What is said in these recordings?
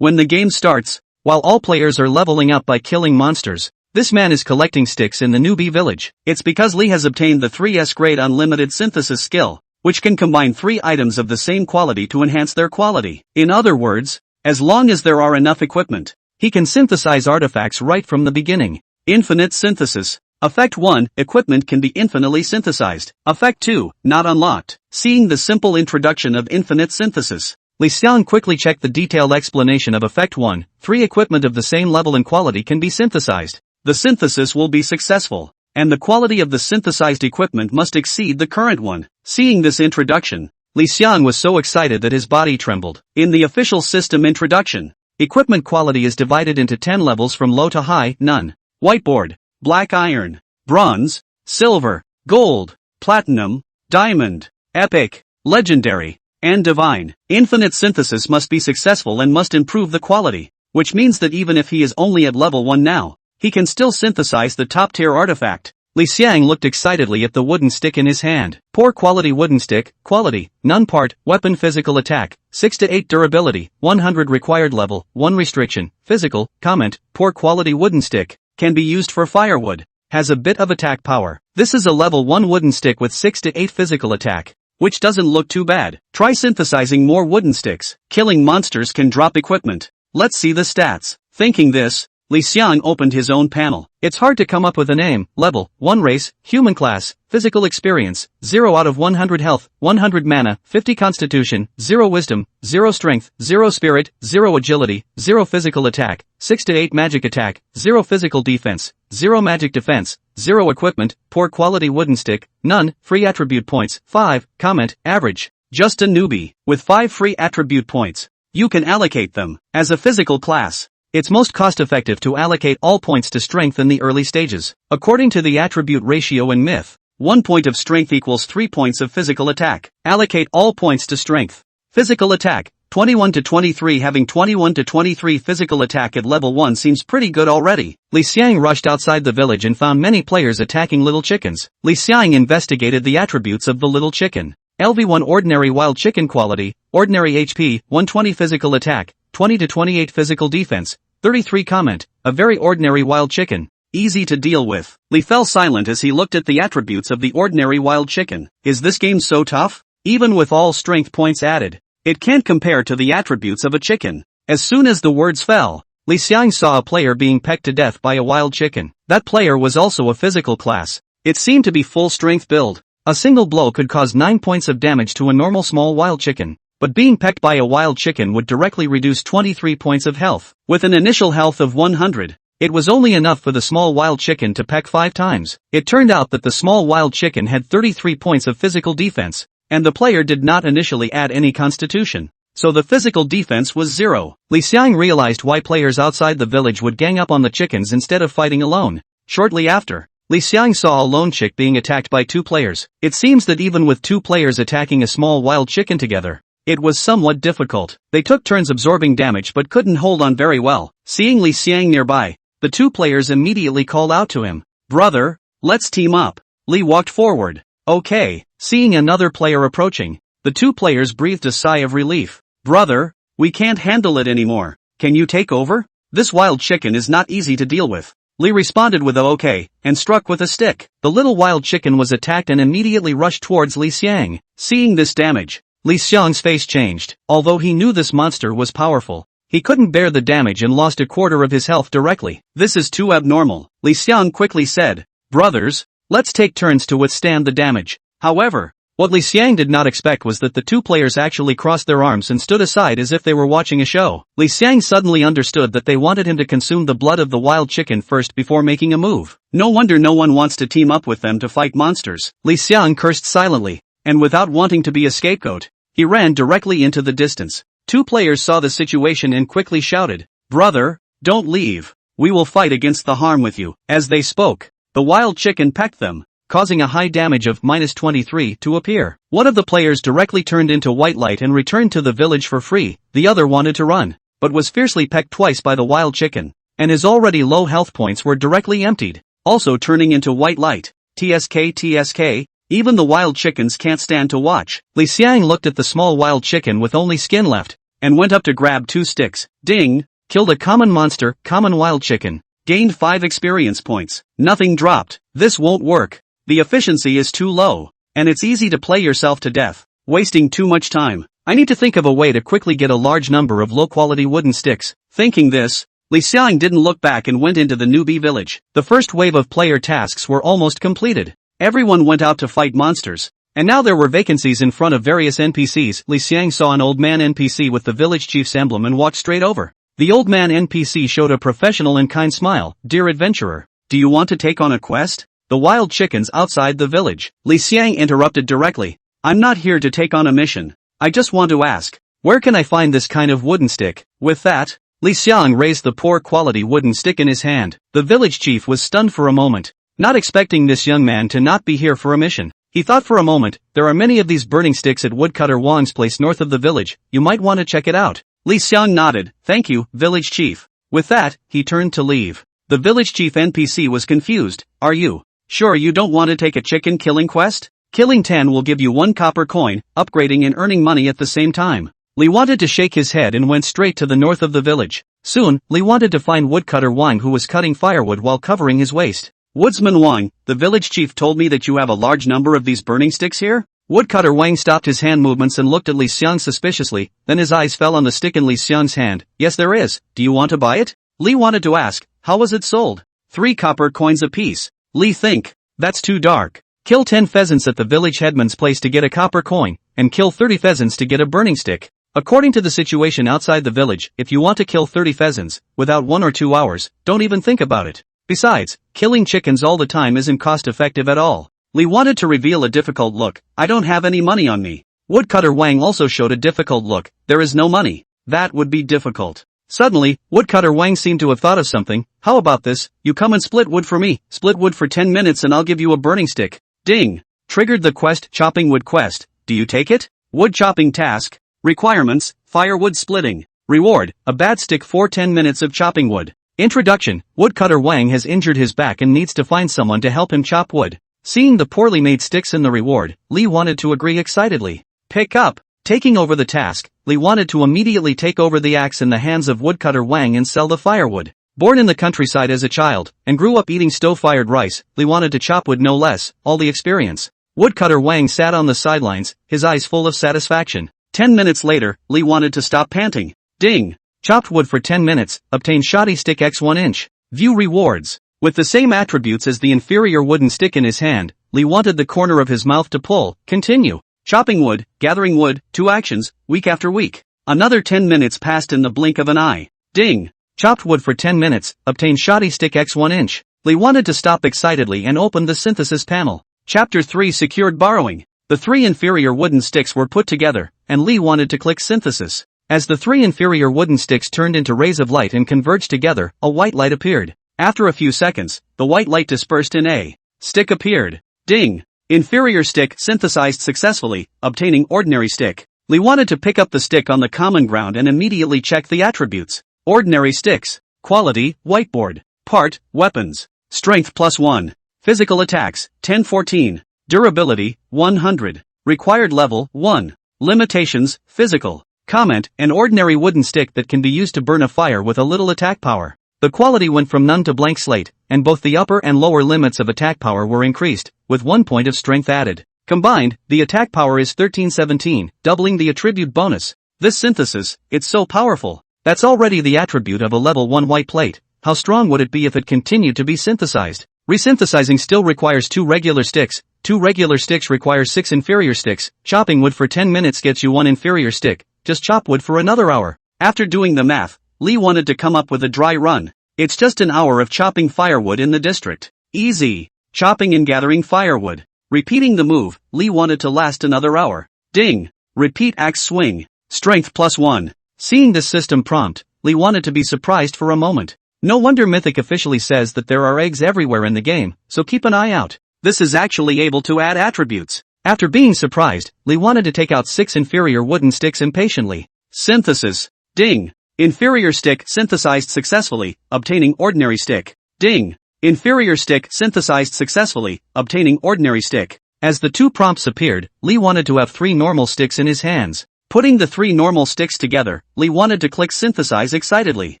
When the game starts, while all players are leveling up by killing monsters, this man is collecting sticks in the newbie village. It's because Lee has obtained the 3S grade unlimited synthesis skill, which can combine 3 items of the same quality to enhance their quality. In other words, as long as there are enough equipment, he can synthesize artifacts right from the beginning. Infinite synthesis. Effect 1, equipment can be infinitely synthesized. Effect 2, not unlocked. Seeing the simple introduction of infinite synthesis, Li Xiang quickly checked the detailed explanation of Effect 1, 3 equipment of the same level and quality can be synthesized. The synthesis will be successful, and the quality of the synthesized equipment must exceed the current one. Seeing this introduction, Li Xiang was so excited that his body trembled. In the official system introduction, equipment quality is divided into 10 levels from low to high, none. Whiteboard, black iron, bronze, silver, gold, platinum, diamond, epic, legendary, and divine. Infinite synthesis must be successful and must improve the quality, which means that even if he is only at level 1 now, he can still synthesize the top-tier artifact. Li Xiang looked excitedly at the wooden stick in his hand. Poor quality wooden stick, quality, none part, weapon physical attack, 6 to 8 durability, 100 required level, 1 restriction, physical, comment, poor quality wooden stick, can be used for firewood, has a bit of attack power. This is a level 1 wooden stick with 6 to 8 physical attack, which doesn't look too bad. Try synthesizing more wooden sticks. Killing monsters can drop equipment. Let's see the stats. Thinking this, Li Xiang opened his own panel. It's hard to come up with a name. Level, 1 race, human class, physical experience, 0 out of 100 health, 100 mana, 50 constitution, 0 wisdom, 0 strength, 0 spirit, 0 agility, 0 physical attack, 6 to 8 magic attack, 0 physical defense, 0 magic defense, 0 equipment, poor quality wooden stick, none, free attribute points, 5, comment, average. Just a newbie. With 5 free attribute points, you can allocate them. As a physical class, it's most cost-effective to allocate all points to strength in the early stages. According to the attribute ratio in Myth, 1 point of strength equals 3 points of physical attack. Allocate all points to strength. Physical attack, 21 to 23. Having 21 to 23 physical attack at level 1 seems pretty good already. Li Xiang rushed outside the village and found many players attacking little chickens. Li Xiang investigated the attributes of the little chicken. LV1 ordinary wild chicken quality, ordinary HP, 120 physical attack, 20 to 28 physical defense, 33 comment, a very ordinary wild chicken, easy to deal with. Li fell silent as he looked at the attributes of the ordinary wild chicken. Is this game so tough? Even with all strength points added, it can't compare to the attributes of a chicken. As soon as the words fell, Li Xiang saw a player being pecked to death by a wild chicken. That player was also a physical class. It seemed to be full strength build. A single blow could cause 9 points of damage to a normal small wild chicken. But being pecked by a wild chicken would directly reduce 23 points of health. With an initial health of 100, it was only enough for the small wild chicken to peck 5 times. It turned out that the small wild chicken had 33 points of physical defense, and the player did not initially add any constitution. So the physical defense was 0. Li Xiang realized why players outside the village would gang up on the chickens instead of fighting alone. Shortly after, Li Xiang saw a lone chick being attacked by 2 players. It seems that even with 2 players attacking a small wild chicken together, it was somewhat difficult. They took turns absorbing damage but couldn't hold on very well. Seeing Li Xiang nearby, the 2 players immediately called out to him. Brother, let's team up. Li walked forward. Okay. Seeing another player approaching, the 2 players breathed a sigh of relief. Brother, we can't handle it anymore. Can you take over? This wild chicken is not easy to deal with. Li responded with a okay, and struck with a stick. The little wild chicken was attacked and immediately rushed towards Li Xiang. Seeing this damage, Li Xiang's face changed. Although he knew this monster was powerful, he couldn't bear the damage and lost a quarter of his health directly. This is too abnormal. Li Xiang quickly said, brothers, let's take turns to withstand the damage. However, what Li Xiang did not expect was that the 2 players actually crossed their arms and stood aside as if they were watching a show. Li Xiang suddenly understood that they wanted him to consume the blood of the wild chicken first before making a move. No wonder no one wants to team up with them to fight monsters. Li Xiang cursed silently, and without wanting to be a scapegoat, he ran directly into the distance. 2 players saw the situation and quickly shouted, brother, don't leave. We will fight against the harm with you. As they spoke, the wild chicken pecked them, causing a high damage of -23 to appear. One of the players directly turned into white light and returned to the village for free. The other wanted to run, but was fiercely pecked twice by the wild chicken, and his already low health points were directly emptied, also turning into white light. TSK, even the wild chickens can't stand to watch. Li Xiang looked at the small wild chicken with only skin left. and went up to grab 2 sticks. Ding! Killed a common monster, common wild chicken. Gained 5 experience points. Nothing dropped. This won't work. The efficiency is too low, and it's easy to play yourself to death, wasting too much time. I need to think of a way to quickly get a large number of low-quality wooden sticks. Thinking this, Li Xiang didn't look back and went into the newbie village. The first wave of player tasks were almost completed. Everyone went out to fight monsters, and now there were vacancies in front of various NPCs. Li Xiang saw an old man NPC with the village chief's emblem and walked straight over. The old man NPC showed a professional and kind smile. Dear adventurer, do you want to take on a quest? The wild chickens outside the village. Li Xiang interrupted directly. I'm not here to take on a mission. I just want to ask, where can I find this kind of wooden stick? With that, Li Xiang raised the poor quality wooden stick in his hand. The village chief was stunned for a moment, not expecting this young man to not be here for a mission. He thought for a moment, there are many of these burning sticks at Woodcutter Wang's place north of the village, you might want to check it out. Li Xiang nodded. Thank you, village chief. With that, he turned to leave. The village chief NPC was confused. Are you sure you don't want to take a chicken killing quest? Killing 10 will give you 1 copper coin, upgrading and earning money at the same time. Li wanted to shake his head and went straight to the north of the village. Soon, Li wanted to find Woodcutter Wang, who was cutting firewood while covering his waist. Woodsman Wang, the village chief told me that you have a large number of these burning sticks here? Woodcutter Wang stopped his hand movements and looked at Li Xiang suspiciously, then his eyes fell on the stick in Li Xiang's hand. Yes, there is. Do you want to buy it? Li wanted to ask, how was it sold? 3 copper coins apiece. Li think, that's too dark. Kill 10 pheasants at the village headman's place to get a copper coin, and kill 30 pheasants to get a burning stick. According to the situation outside the village, if you want to kill 30 pheasants, without 1 or 2 hours, don't even think about it. Besides, killing chickens all the time isn't cost-effective at all. Li wanted to reveal a difficult look. I don't have any money on me. Woodcutter Wang also showed a difficult look. There is no money. That would be difficult. Suddenly, Woodcutter Wang seemed to have thought of something. How about this? You come and split wood for me. Split wood for 10 minutes and I'll give you a burning stick. Ding! Triggered the quest, chopping wood quest. Do you take it? Wood chopping task. Requirements, firewood splitting. Reward, a bad stick for 10 minutes of chopping wood. Introduction, Woodcutter Wang has injured his back and needs to find someone to help him chop wood. Seeing the poorly made sticks in the reward, Li wanted to agree excitedly. Pick up. Taking over the task, Li wanted to immediately take over the axe in the hands of Woodcutter Wang and sell the firewood. Born in the countryside as a child, and grew up eating stove-fired rice, Li wanted to chop wood no less, all the experience. Woodcutter Wang sat on the sidelines, his eyes full of satisfaction. 10 minutes later, Li wanted to stop panting. Ding! Chopped wood for 10 minutes, obtain shoddy stick x 1 inch. View rewards. With the same attributes as the inferior wooden stick in his hand, Li wanted the corner of his mouth to pull. Continue. Chopping wood, gathering wood, 2 actions, week after week. Another 10 minutes passed in the blink of an eye. Ding! Chopped wood for 10 minutes, obtain shoddy stick x 1 inch. Li wanted to stop excitedly and opened the synthesis panel. Chapter 3 Secured Borrowing. The 3 inferior wooden sticks were put together, and Li wanted to click synthesis. As the 3 inferior wooden sticks turned into rays of light and converged together, a white light appeared. After a few seconds, the white light dispersed and a stick appeared. Ding! Inferior stick synthesized successfully, obtaining ordinary stick. Li wanted to pick up the stick on the common ground and immediately check the attributes. Ordinary sticks. Quality, whiteboard. Part, weapons. Strength +1. Physical attacks, 10-14. Durability, 100. Required level, 1. Limitations, physical. Comment, an ordinary wooden stick that can be used to burn a fire with a little attack power. The quality went from none to blank slate, and both the upper and lower limits of attack power were increased, with 1 point of strength added. Combined, the attack power is 13-17, doubling the attribute bonus. This synthesis, it's so powerful. That's already the attribute of a level 1 white plate. How strong would it be if it continued to be synthesized? Resynthesizing still requires 2 regular sticks. 2 regular sticks require 6 inferior sticks. Chopping wood for 10 minutes gets you 1 inferior stick. Just chop wood for another hour. After doing the math, Li wanted to come up with a dry run. It's just an hour of chopping firewood in the district. Easy. Chopping and gathering firewood. Repeating the move, Li wanted to last another hour. Ding. Repeat axe swing. Strength +1. Seeing this system prompt, Li wanted to be surprised for a moment. No wonder Mythic officially says that there are eggs everywhere in the game, so keep an eye out. This is actually able to add attributes. After being surprised, Li wanted to take out 6 inferior wooden sticks impatiently. Synthesis. Ding. Inferior stick synthesized successfully, obtaining ordinary stick. Ding. Inferior stick synthesized successfully, obtaining ordinary stick. As the 2 prompts appeared, Li wanted to have 3 normal sticks in his hands. Putting the 3 normal sticks together, Lee wanted to click synthesize excitedly.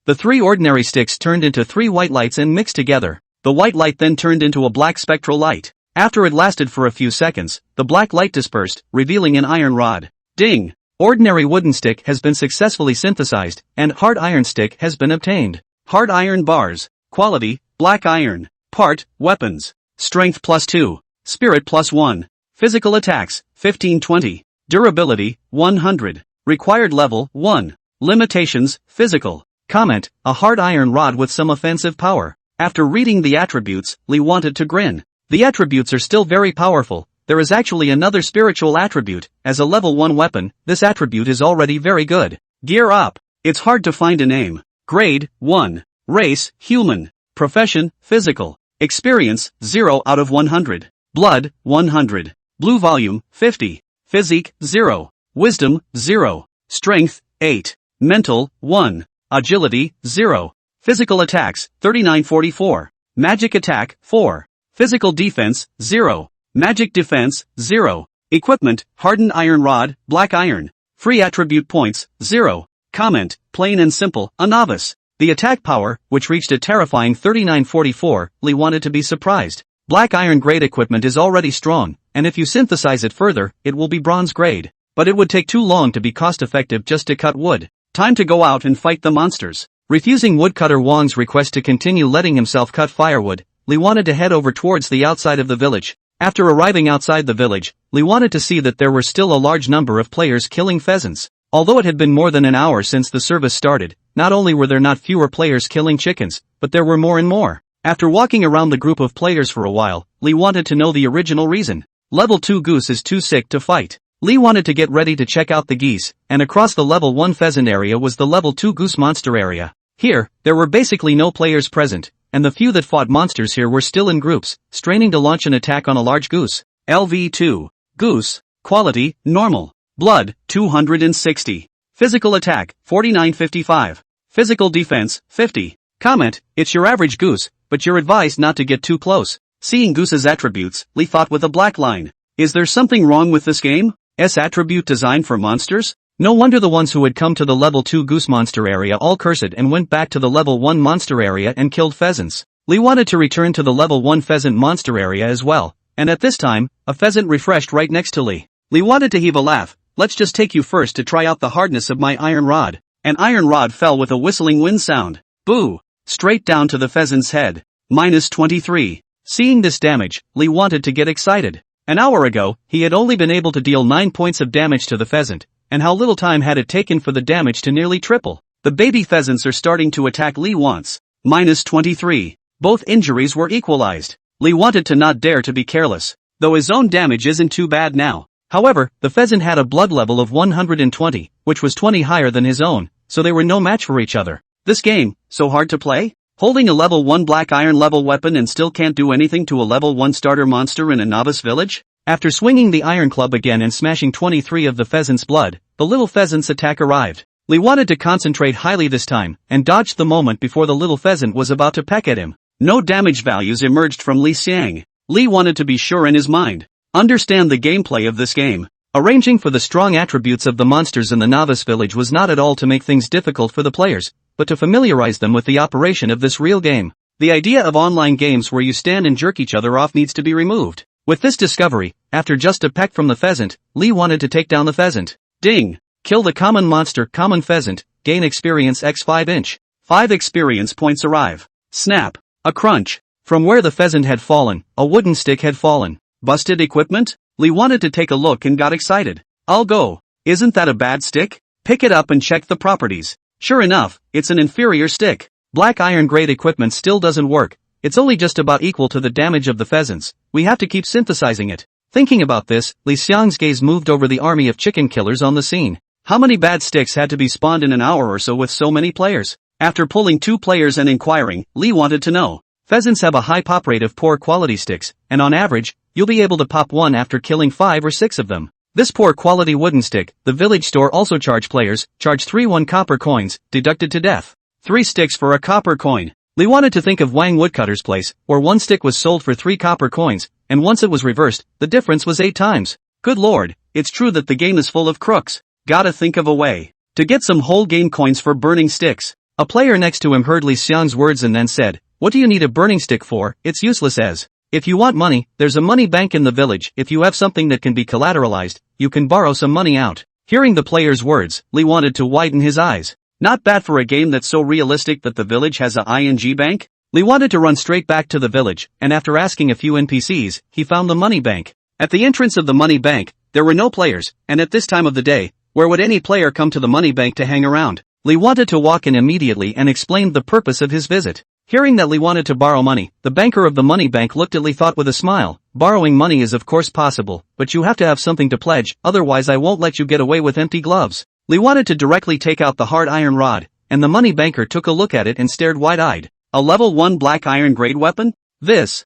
The 3 ordinary sticks turned into 3 white lights and mixed together. The white light then turned into a black spectral light. After it lasted for a few seconds, the black light dispersed, revealing an iron rod. Ding! Ordinary wooden stick has been successfully synthesized, and hard iron stick has been obtained. Hard iron bars. Quality, black iron. Part, weapons. Strength +2. Spirit +1. Physical attacks, 15-20. Durability, 100. Required level, 1. Limitations, physical. Comment, a hard iron rod with some offensive power. After reading the attributes, Lee wanted to grin. The attributes are still very powerful. There is actually another spiritual attribute. As a level 1 weapon, this attribute is already very good. Gear up. It's hard to find a name. Grade, 1. Race, human. Profession, physical. Experience, 0 out of 100. Blood, 100. Blue volume, 50. Physique, 0. Wisdom, 0. Strength, 8. Mental, 1. Agility, 0. Physical attacks, 39-44. Magic attack, 4. Physical defense, 0. Magic defense, 0. Equipment, hardened iron rod, black iron. Free attribute points, 0. Comment, plain and simple, a novice. The attack power, which reached a terrifying 39-44, Lee wanted to be surprised. Black iron grade equipment is already strong, and if you synthesize it further, it will be bronze grade. But it would take too long to be cost effective just to cut wood. Time to go out and fight the monsters. Refusing woodcutter Wong's request to continue letting himself cut firewood, Lee wanted to head over towards the outside of the village. After arriving outside the village, Lee wanted to see that there were still a large number of players killing pheasants. Although it had been more than an hour since the service started, not only were there not fewer players killing chickens, but there were more and more. After walking around the group of players for a while, Lee wanted to know the original reason. Level 2 goose is too sick to fight. Lee wanted to get ready to check out the geese, and across the level 1 pheasant area was the level 2 goose monster area. Here, there were basically no players present, and the few that fought monsters here were still in groups, straining to launch an attack on a large goose. LV2. Goose. Quality, normal. Blood, 260. Physical attack, 49-55. Physical defense, 50. Comment, it's your average goose, but you're advised not to get too close. Seeing Goose's attributes, Lee thought with a black line. Is there something wrong with this game? Attribute designed for monsters? No wonder the ones who had come to the level 2 goose monster area all cursed and went back to the level 1 monster area and killed pheasants. Lee wanted to return to the level 1 pheasant monster area as well, and at this time, a pheasant refreshed right next to Lee. Lee wanted to heave a laugh. Let's just take you first to try out the hardness of my iron rod. An iron rod fell with a whistling wind sound. Boo! Straight down to the pheasant's head. -23. Seeing this damage, Lee wanted to get excited. An hour ago, he had only been able to deal 9 points of damage to the pheasant, and how little time had it taken for the damage to nearly triple. The baby pheasants are starting to attack Lee once. -23. Both injuries were equalized. Lee wanted to not dare to be careless, though his own damage isn't too bad now. However, the pheasant had a blood level of 120, which was 20 higher than his own, so they were no match for each other. This game, so hard to play? Holding a level 1 black iron level weapon and still can't do anything to a level 1 starter monster in a novice village? After swinging the iron club again and smashing 23 of the pheasant's blood, the little pheasant's attack arrived. Lee wanted to concentrate highly this time, and dodged the moment before the little pheasant was about to peck at him. No damage values emerged from Lee Xiang. Lee wanted to be sure in his mind. Understand the gameplay of this game. Arranging for the strong attributes of the monsters in the novice village was not at all to make things difficult for the players, but to familiarize them with the operation of this real game. The idea of online games where you stand and jerk each other off needs to be removed. With this discovery, after just a peck from the pheasant, Lee wanted to take down the pheasant. Ding! Kill the common monster, common pheasant, gain experience x 5 inch. 5 experience points arrive. Snap! A crunch. From where the pheasant had fallen, a wooden stick had fallen. Busted equipment? Lee wanted to take a look and got excited. I'll go. Isn't that a bad stick? Pick it up and check the properties. Sure enough, it's an inferior stick. Black iron grade equipment still doesn't work. It's only just about equal to the damage of the pheasants. We have to keep synthesizing it. Thinking about this, Li Xiang's gaze moved over the army of chicken killers on the scene. How many bad sticks had to be spawned in an hour or so with so many players? After pulling 2 players and inquiring, Lee wanted to know. Pheasants have a high pop rate of poor quality sticks, and on average, you'll be able to pop 1 after killing 5 or 6 of them. This poor quality wooden stick, the village store also charged 3 1 copper coins, deducted to death. 3 sticks for a copper coin. Lee wanted to think of Wang Woodcutter's place, where 1 stick was sold for 3 copper coins, and once it was reversed, the difference was 8 times. Good lord, it's true that the game is full of crooks. Gotta think of a way to get some whole game coins for burning sticks. A player next to him heard Li Xiang's words and then said, "What do you need a burning stick for? It's useless as. If you want money, there's a money bank in the village. If you have something that can be collateralized, you can borrow some money out." Hearing the player's words, Li wanted to widen his eyes. Not bad for a game that's so realistic that the village has a ING bank? Li wanted to run straight back to the village, and after asking a few NPCs, he found the money bank. At the entrance of the money bank, there were no players, and at this time of the day, where would any player come to the money bank to hang around? Li wanted to walk in immediately and explained the purpose of his visit. Hearing that Li wanted to borrow money, the banker of the money bank looked at Li thought with a smile, "Borrowing money is of course possible, but you have to have something to pledge, otherwise I won't let you get away with empty gloves." Li wanted to directly take out the hard iron rod, and the money banker took a look at it and stared wide-eyed. A level 1 black iron grade weapon? This.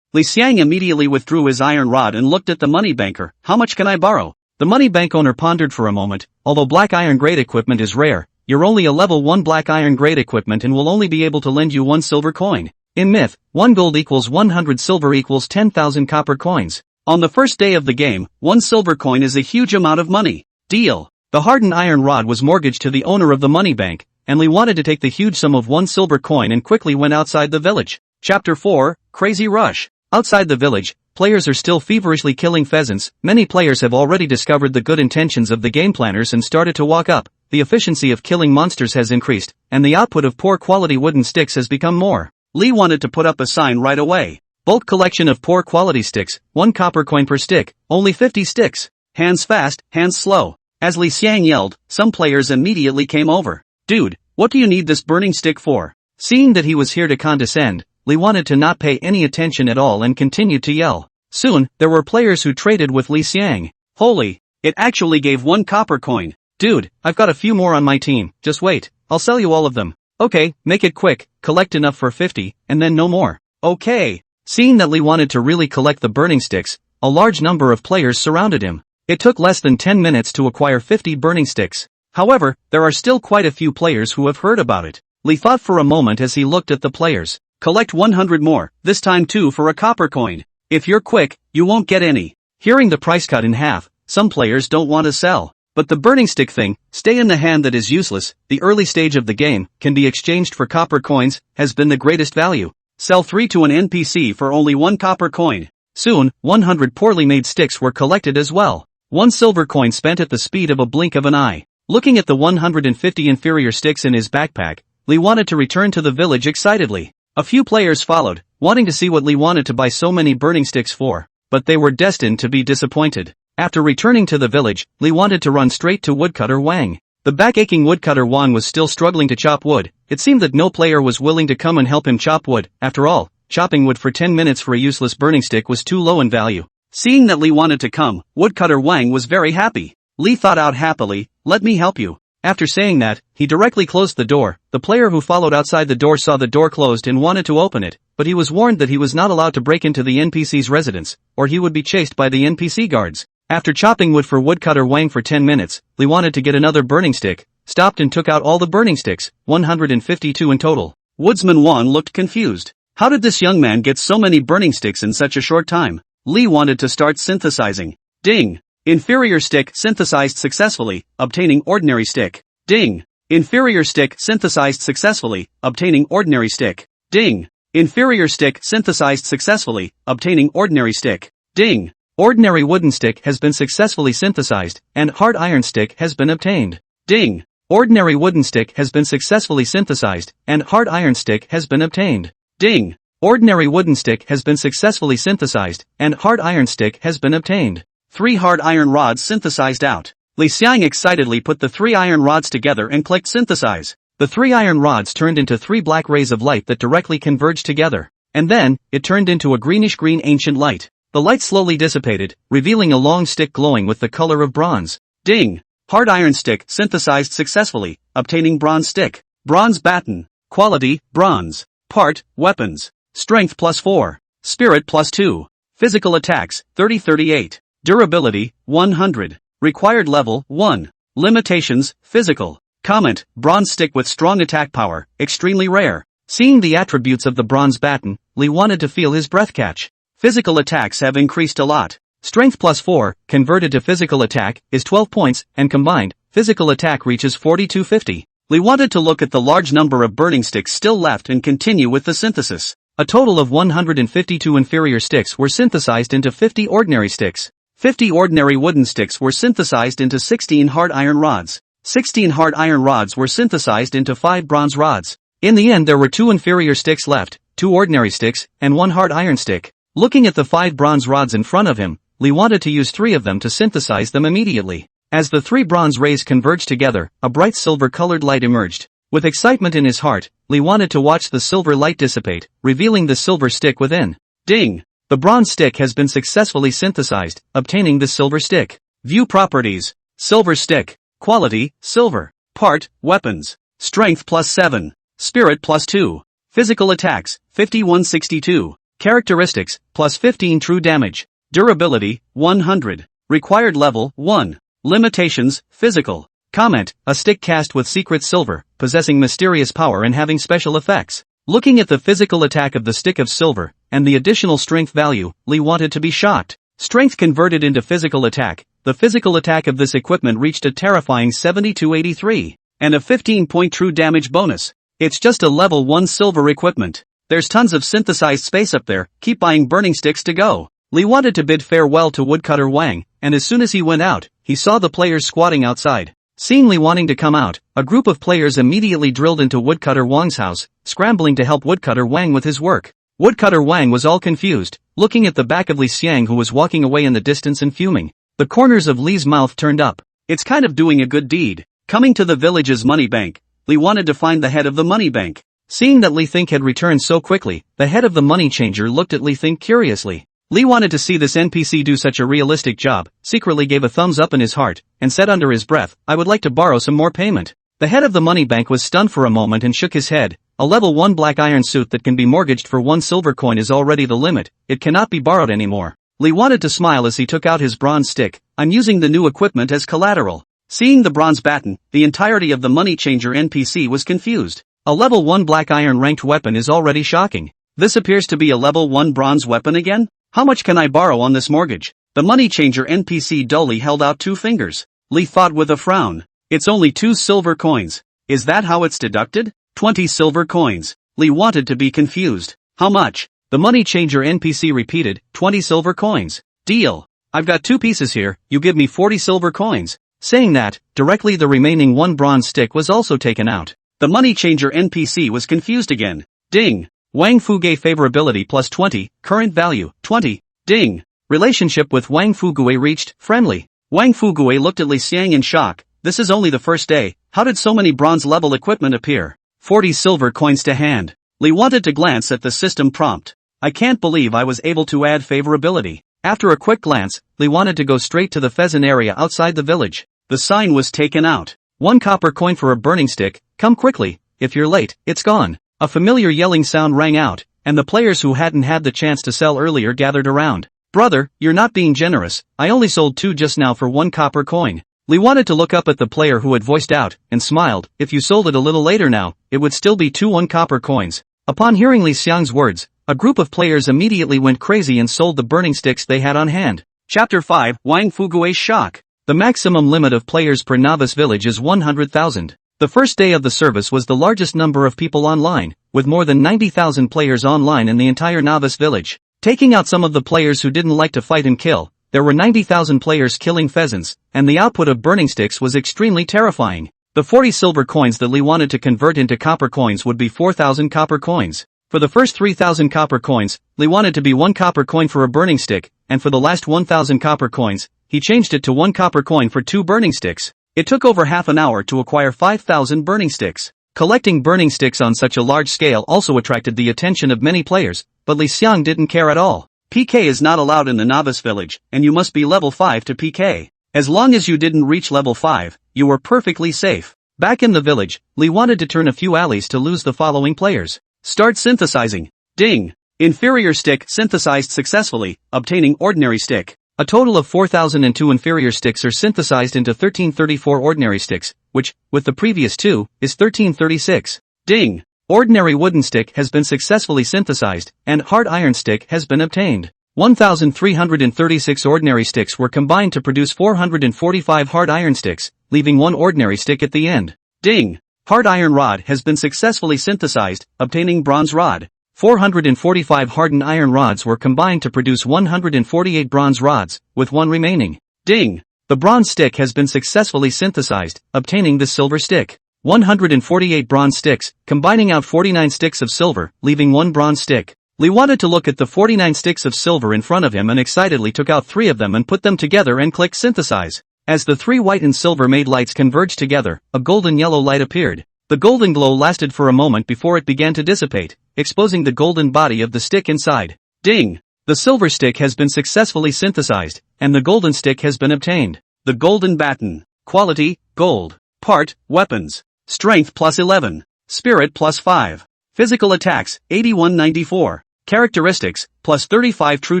Li Xiang immediately withdrew his iron rod and looked at the money banker. "How much can I borrow?" The money bank owner pondered for a moment. "Although black iron grade equipment is rare, you're only a level 1 black iron grade equipment and will only be able to lend you 1 silver coin. In myth, 1 gold equals 100 silver equals 10,000 copper coins. On the first day of the game, 1 silver coin is a huge amount of money. Deal." The hardened iron rod was mortgaged to the owner of the money bank, and Li wanted to take the huge sum of 1 silver coin and quickly went outside the village. Chapter 4, Crazy Rush. Outside the village, players are still feverishly killing pheasants. Many players have already discovered the good intentions of the game planners and started to walk up. The efficiency of killing monsters has increased, and the output of poor quality wooden sticks has become more. Li wanted to put up a sign right away. Bulk collection of poor quality sticks, 1 copper coin per stick, only 50 sticks. Hands fast, hands slow. As Li Xiang yelled, some players immediately came over. "Dude, what do you need this burning stick for?" Seeing that he was here to condescend, Li wanted to not pay any attention at all and continued to yell. Soon, there were players who traded with Li Xiang. "Holy, it actually gave 1 copper coin. Dude, I've got a few more on my team, just wait, I'll sell you all of them." "Okay, make it quick, collect enough for 50, and then no more." "Okay." Seeing that Li wanted to really collect the burning sticks, a large number of players surrounded him. It took less than 10 minutes to acquire 50 burning sticks. However, there are still quite a few players who have heard about it. Li thought for a moment as he looked at the players. "Collect 100 more, this time 2 for a copper coin. If you're quick, you won't get any." Hearing the price cut in half, some players don't want to sell. But the burning stick thing, stay in the hand that is useless, the early stage of the game, can be exchanged for copper coins, has been the greatest value. Sell 3 to an NPC for only 1 copper coin. Soon, 100 poorly made sticks were collected as well. 1 silver coin spent at the speed of a blink of an eye. Looking at the 150 inferior sticks in his backpack, Li wanted to return to the village excitedly. A few players followed, wanting to see what Li wanted to buy so many burning sticks for, but they were destined to be disappointed. After returning to the village, Li wanted to run straight to woodcutter Wang. The back-aching woodcutter Wang was still struggling to chop wood. It seemed that no player was willing to come and help him chop wood. After all, chopping wood for 10 minutes for a useless burning stick was too low in value. Seeing that Li wanted to come, woodcutter Wang was very happy. Li thought out happily, "Let me help you." After saying that, he directly closed the door. The player who followed outside the door saw the door closed and wanted to open it, but he was warned that he was not allowed to break into the NPC's residence, or he would be chased by the NPC guards. After chopping wood for woodcutter Wang for 10 minutes, Li wanted to get another burning stick, stopped and took out all the burning sticks, 152 in total. Woodsman Wang looked confused. How did this young man get so many burning sticks in such a short time? Li wanted to start synthesizing. Ding! Inferior stick synthesized successfully, obtaining ordinary stick. Ding! Inferior stick synthesized successfully, obtaining ordinary stick. Ding! Inferior stick synthesized successfully, obtaining ordinary stick. Ding! Ordinary wooden stick has been successfully synthesized, and hard iron stick has been obtained. Ding! Ordinary wooden stick has been successfully synthesized, and hard iron stick has been obtained. Ding! Ordinary wooden stick has been successfully synthesized, and hard iron stick has been obtained. 3 hard iron rods synthesized out. Li Xiang excitedly put the 3 iron rods together and clicked synthesize. The 3 iron rods turned into 3 black rays of light that directly converged together. And then, it turned into a greenish-green ancient light. The light slowly dissipated, revealing a long stick glowing with the color of bronze. Ding! Hard iron stick synthesized successfully, obtaining bronze stick. Bronze baton. Quality, bronze. Part, weapons. Strength +4. Spirit +2. Physical attacks, 30-38. Durability, 100. Required level, 1. Limitations, physical. Comment, bronze stick with strong attack power, extremely rare. Seeing the attributes of the bronze baton, Li wanted to feel his breath catch. Physical attacks have increased a lot. Strength plus 4, converted to physical attack, is 12 points, and combined, physical attack reaches 4250. Lee wanted to look at the large number of burning sticks still left and continue with the synthesis. A total of 152 inferior sticks were synthesized into 50 ordinary sticks. 50 ordinary wooden sticks were synthesized into 16 hard iron rods. 16 hard iron rods were synthesized into 5 bronze rods. In the end there were 2 inferior sticks left, 2 ordinary sticks, and 1 hard iron stick. Looking at the 5 bronze rods in front of him, Lee wanted to use 3 of them to synthesize them immediately. As the 3 bronze rays converged together, a bright silver-colored light emerged. With excitement in his heart, Lee wanted to watch the silver light dissipate, revealing the silver stick within. Ding! The bronze stick has been successfully synthesized, obtaining the silver stick. View properties. Silver stick. Quality, silver. Part, weapons. Strength plus 7. Spirit plus 2. Physical attacks, 5162. Characteristics, plus 15 true damage. Durability, 100. Required level, 1. Limitations, physical. Comment, a stick cast with secret silver, possessing mysterious power and having special effects. Looking at the physical attack of the stick of silver, and the additional strength value, Lee wanted to be shocked. Strength converted into physical attack, the physical attack of this equipment reached a terrifying 7283, and a 15-point true damage bonus. It's just a level 1 silver equipment. There's tons of synthesized space up there, keep buying burning sticks to go. Lee wanted to bid farewell to Woodcutter Wang, and as soon as he went out, he saw the players squatting outside. Seeing Lee wanting to come out, a group of players immediately drilled into Woodcutter Wang's house, scrambling to help Woodcutter Wang with his work. Woodcutter Wang was all confused, looking at the back of Lee Xiang who was walking away in the distance and fuming. The corners of Lee's mouth turned up. It's kind of doing a good deed. Coming to the village's money bank, Lee wanted to find the head of the money bank. Seeing that Lee Think had returned so quickly, the head of the money changer looked at Lee Think curiously. Lee wanted to see this NPC do such a realistic job, secretly gave a thumbs up in his heart, and said under his breath, I would like to borrow some more payment. The head of the money bank was stunned for a moment and shook his head. A level 1 black iron suit that can be mortgaged for 1 silver coin is already the limit, it cannot be borrowed anymore. Lee wanted to smile as he took out his bronze stick, I'm using the new equipment as collateral. Seeing the bronze baton, the entirety of the money changer NPC was confused. A level 1 black iron ranked weapon is already shocking. This appears to be a level 1 bronze weapon again? How much can I borrow on this mortgage? The money changer NPC dully held out 2 fingers. Lee thought with a frown. It's only 2 silver coins. Is that how it's deducted? 20 silver coins. Lee wanted to be confused. How much? The money changer NPC repeated, 20 silver coins. Deal. I've got 2 pieces here, you give me 40 silver coins. Saying that, directly the remaining 1 bronze stick was also taken out. The money changer NPC was confused again. Ding. Wang Fugue favorability plus 20, current value, 20. Ding. Relationship with Wang Fugue reached, friendly. Wang Fugue looked at Li Xiang in shock. This is only the first day, how did so many bronze level equipment appear? 40 silver coins to hand. Li wanted to glance at the system prompt. I can't believe I was able to add favorability. After a quick glance, Li wanted to go straight to the pheasant area outside the village. The sign was taken out. 1 copper coin for a burning stick, come quickly, if you're late, it's gone. A familiar yelling sound rang out, and the players who hadn't had the chance to sell earlier gathered around. Brother, you're not being generous, I only sold 2 just now for 1 copper coin. Lee wanted to look up at the player who had voiced out, and smiled, if you sold it a little later now, it would still be 2 1 copper coins. Upon hearing Li Xiang's words, a group of players immediately went crazy and sold the burning sticks they had on hand. Chapter 5, Wang Fugue's Shock. The maximum limit of players per novice village is 100,000. The first day of the service was the largest number of people online, with more than 90,000 players online in the entire novice village. Taking out some of the players who didn't like to fight and kill, there were 90,000 players killing pheasants, and the output of burning sticks was extremely terrifying. The 40 silver coins that Lee wanted to convert into copper coins would be 4,000 copper coins. For the first 3,000 copper coins, Lee wanted to be 1 copper coin for a burning stick, and for the last 1,000 copper coins, he changed it to 1 copper coin for 2 burning sticks. It took over half an hour to acquire 5,000 burning sticks. Collecting burning sticks on such a large scale also attracted the attention of many players, but Li Xiang didn't care at all. PK is not allowed in the novice village, and you must be level 5 to PK. As long as you didn't reach level 5, you were perfectly safe. Back in the village, Lee wanted to turn a few alleys to lose the following players. Start synthesizing. Ding. Inferior stick synthesized successfully, obtaining ordinary stick. A total of 4,002 inferior sticks are synthesized into 1334 ordinary sticks, which, with the previous 2, is 1336. Ding! Ordinary wooden stick has been successfully synthesized, and hard iron stick has been obtained. 1,336 ordinary sticks were combined to produce 445 hard iron sticks, leaving one ordinary stick at the end. Ding! Hard iron rod has been successfully synthesized, obtaining bronze rod. 445 hardened iron rods were combined to produce 148 bronze rods, with one remaining. Ding! The bronze stick has been successfully synthesized, obtaining the silver stick. 148 bronze sticks, combining out 49 sticks of silver, leaving one bronze stick. Lee wanted to look at the 49 sticks of silver in front of him and excitedly took out 3 of them and put them together and clicked synthesize. As the 3 white and silver made lights converged together, a golden yellow light appeared. The golden glow lasted for a moment before it began to dissipate, exposing the golden body of the stick inside. Ding! The silver stick has been successfully synthesized, and the golden stick has been obtained. The golden baton. Quality, gold. Part, weapons. Strength plus 11. Spirit plus 5. Physical attacks, 8194. Characteristics, plus 35 true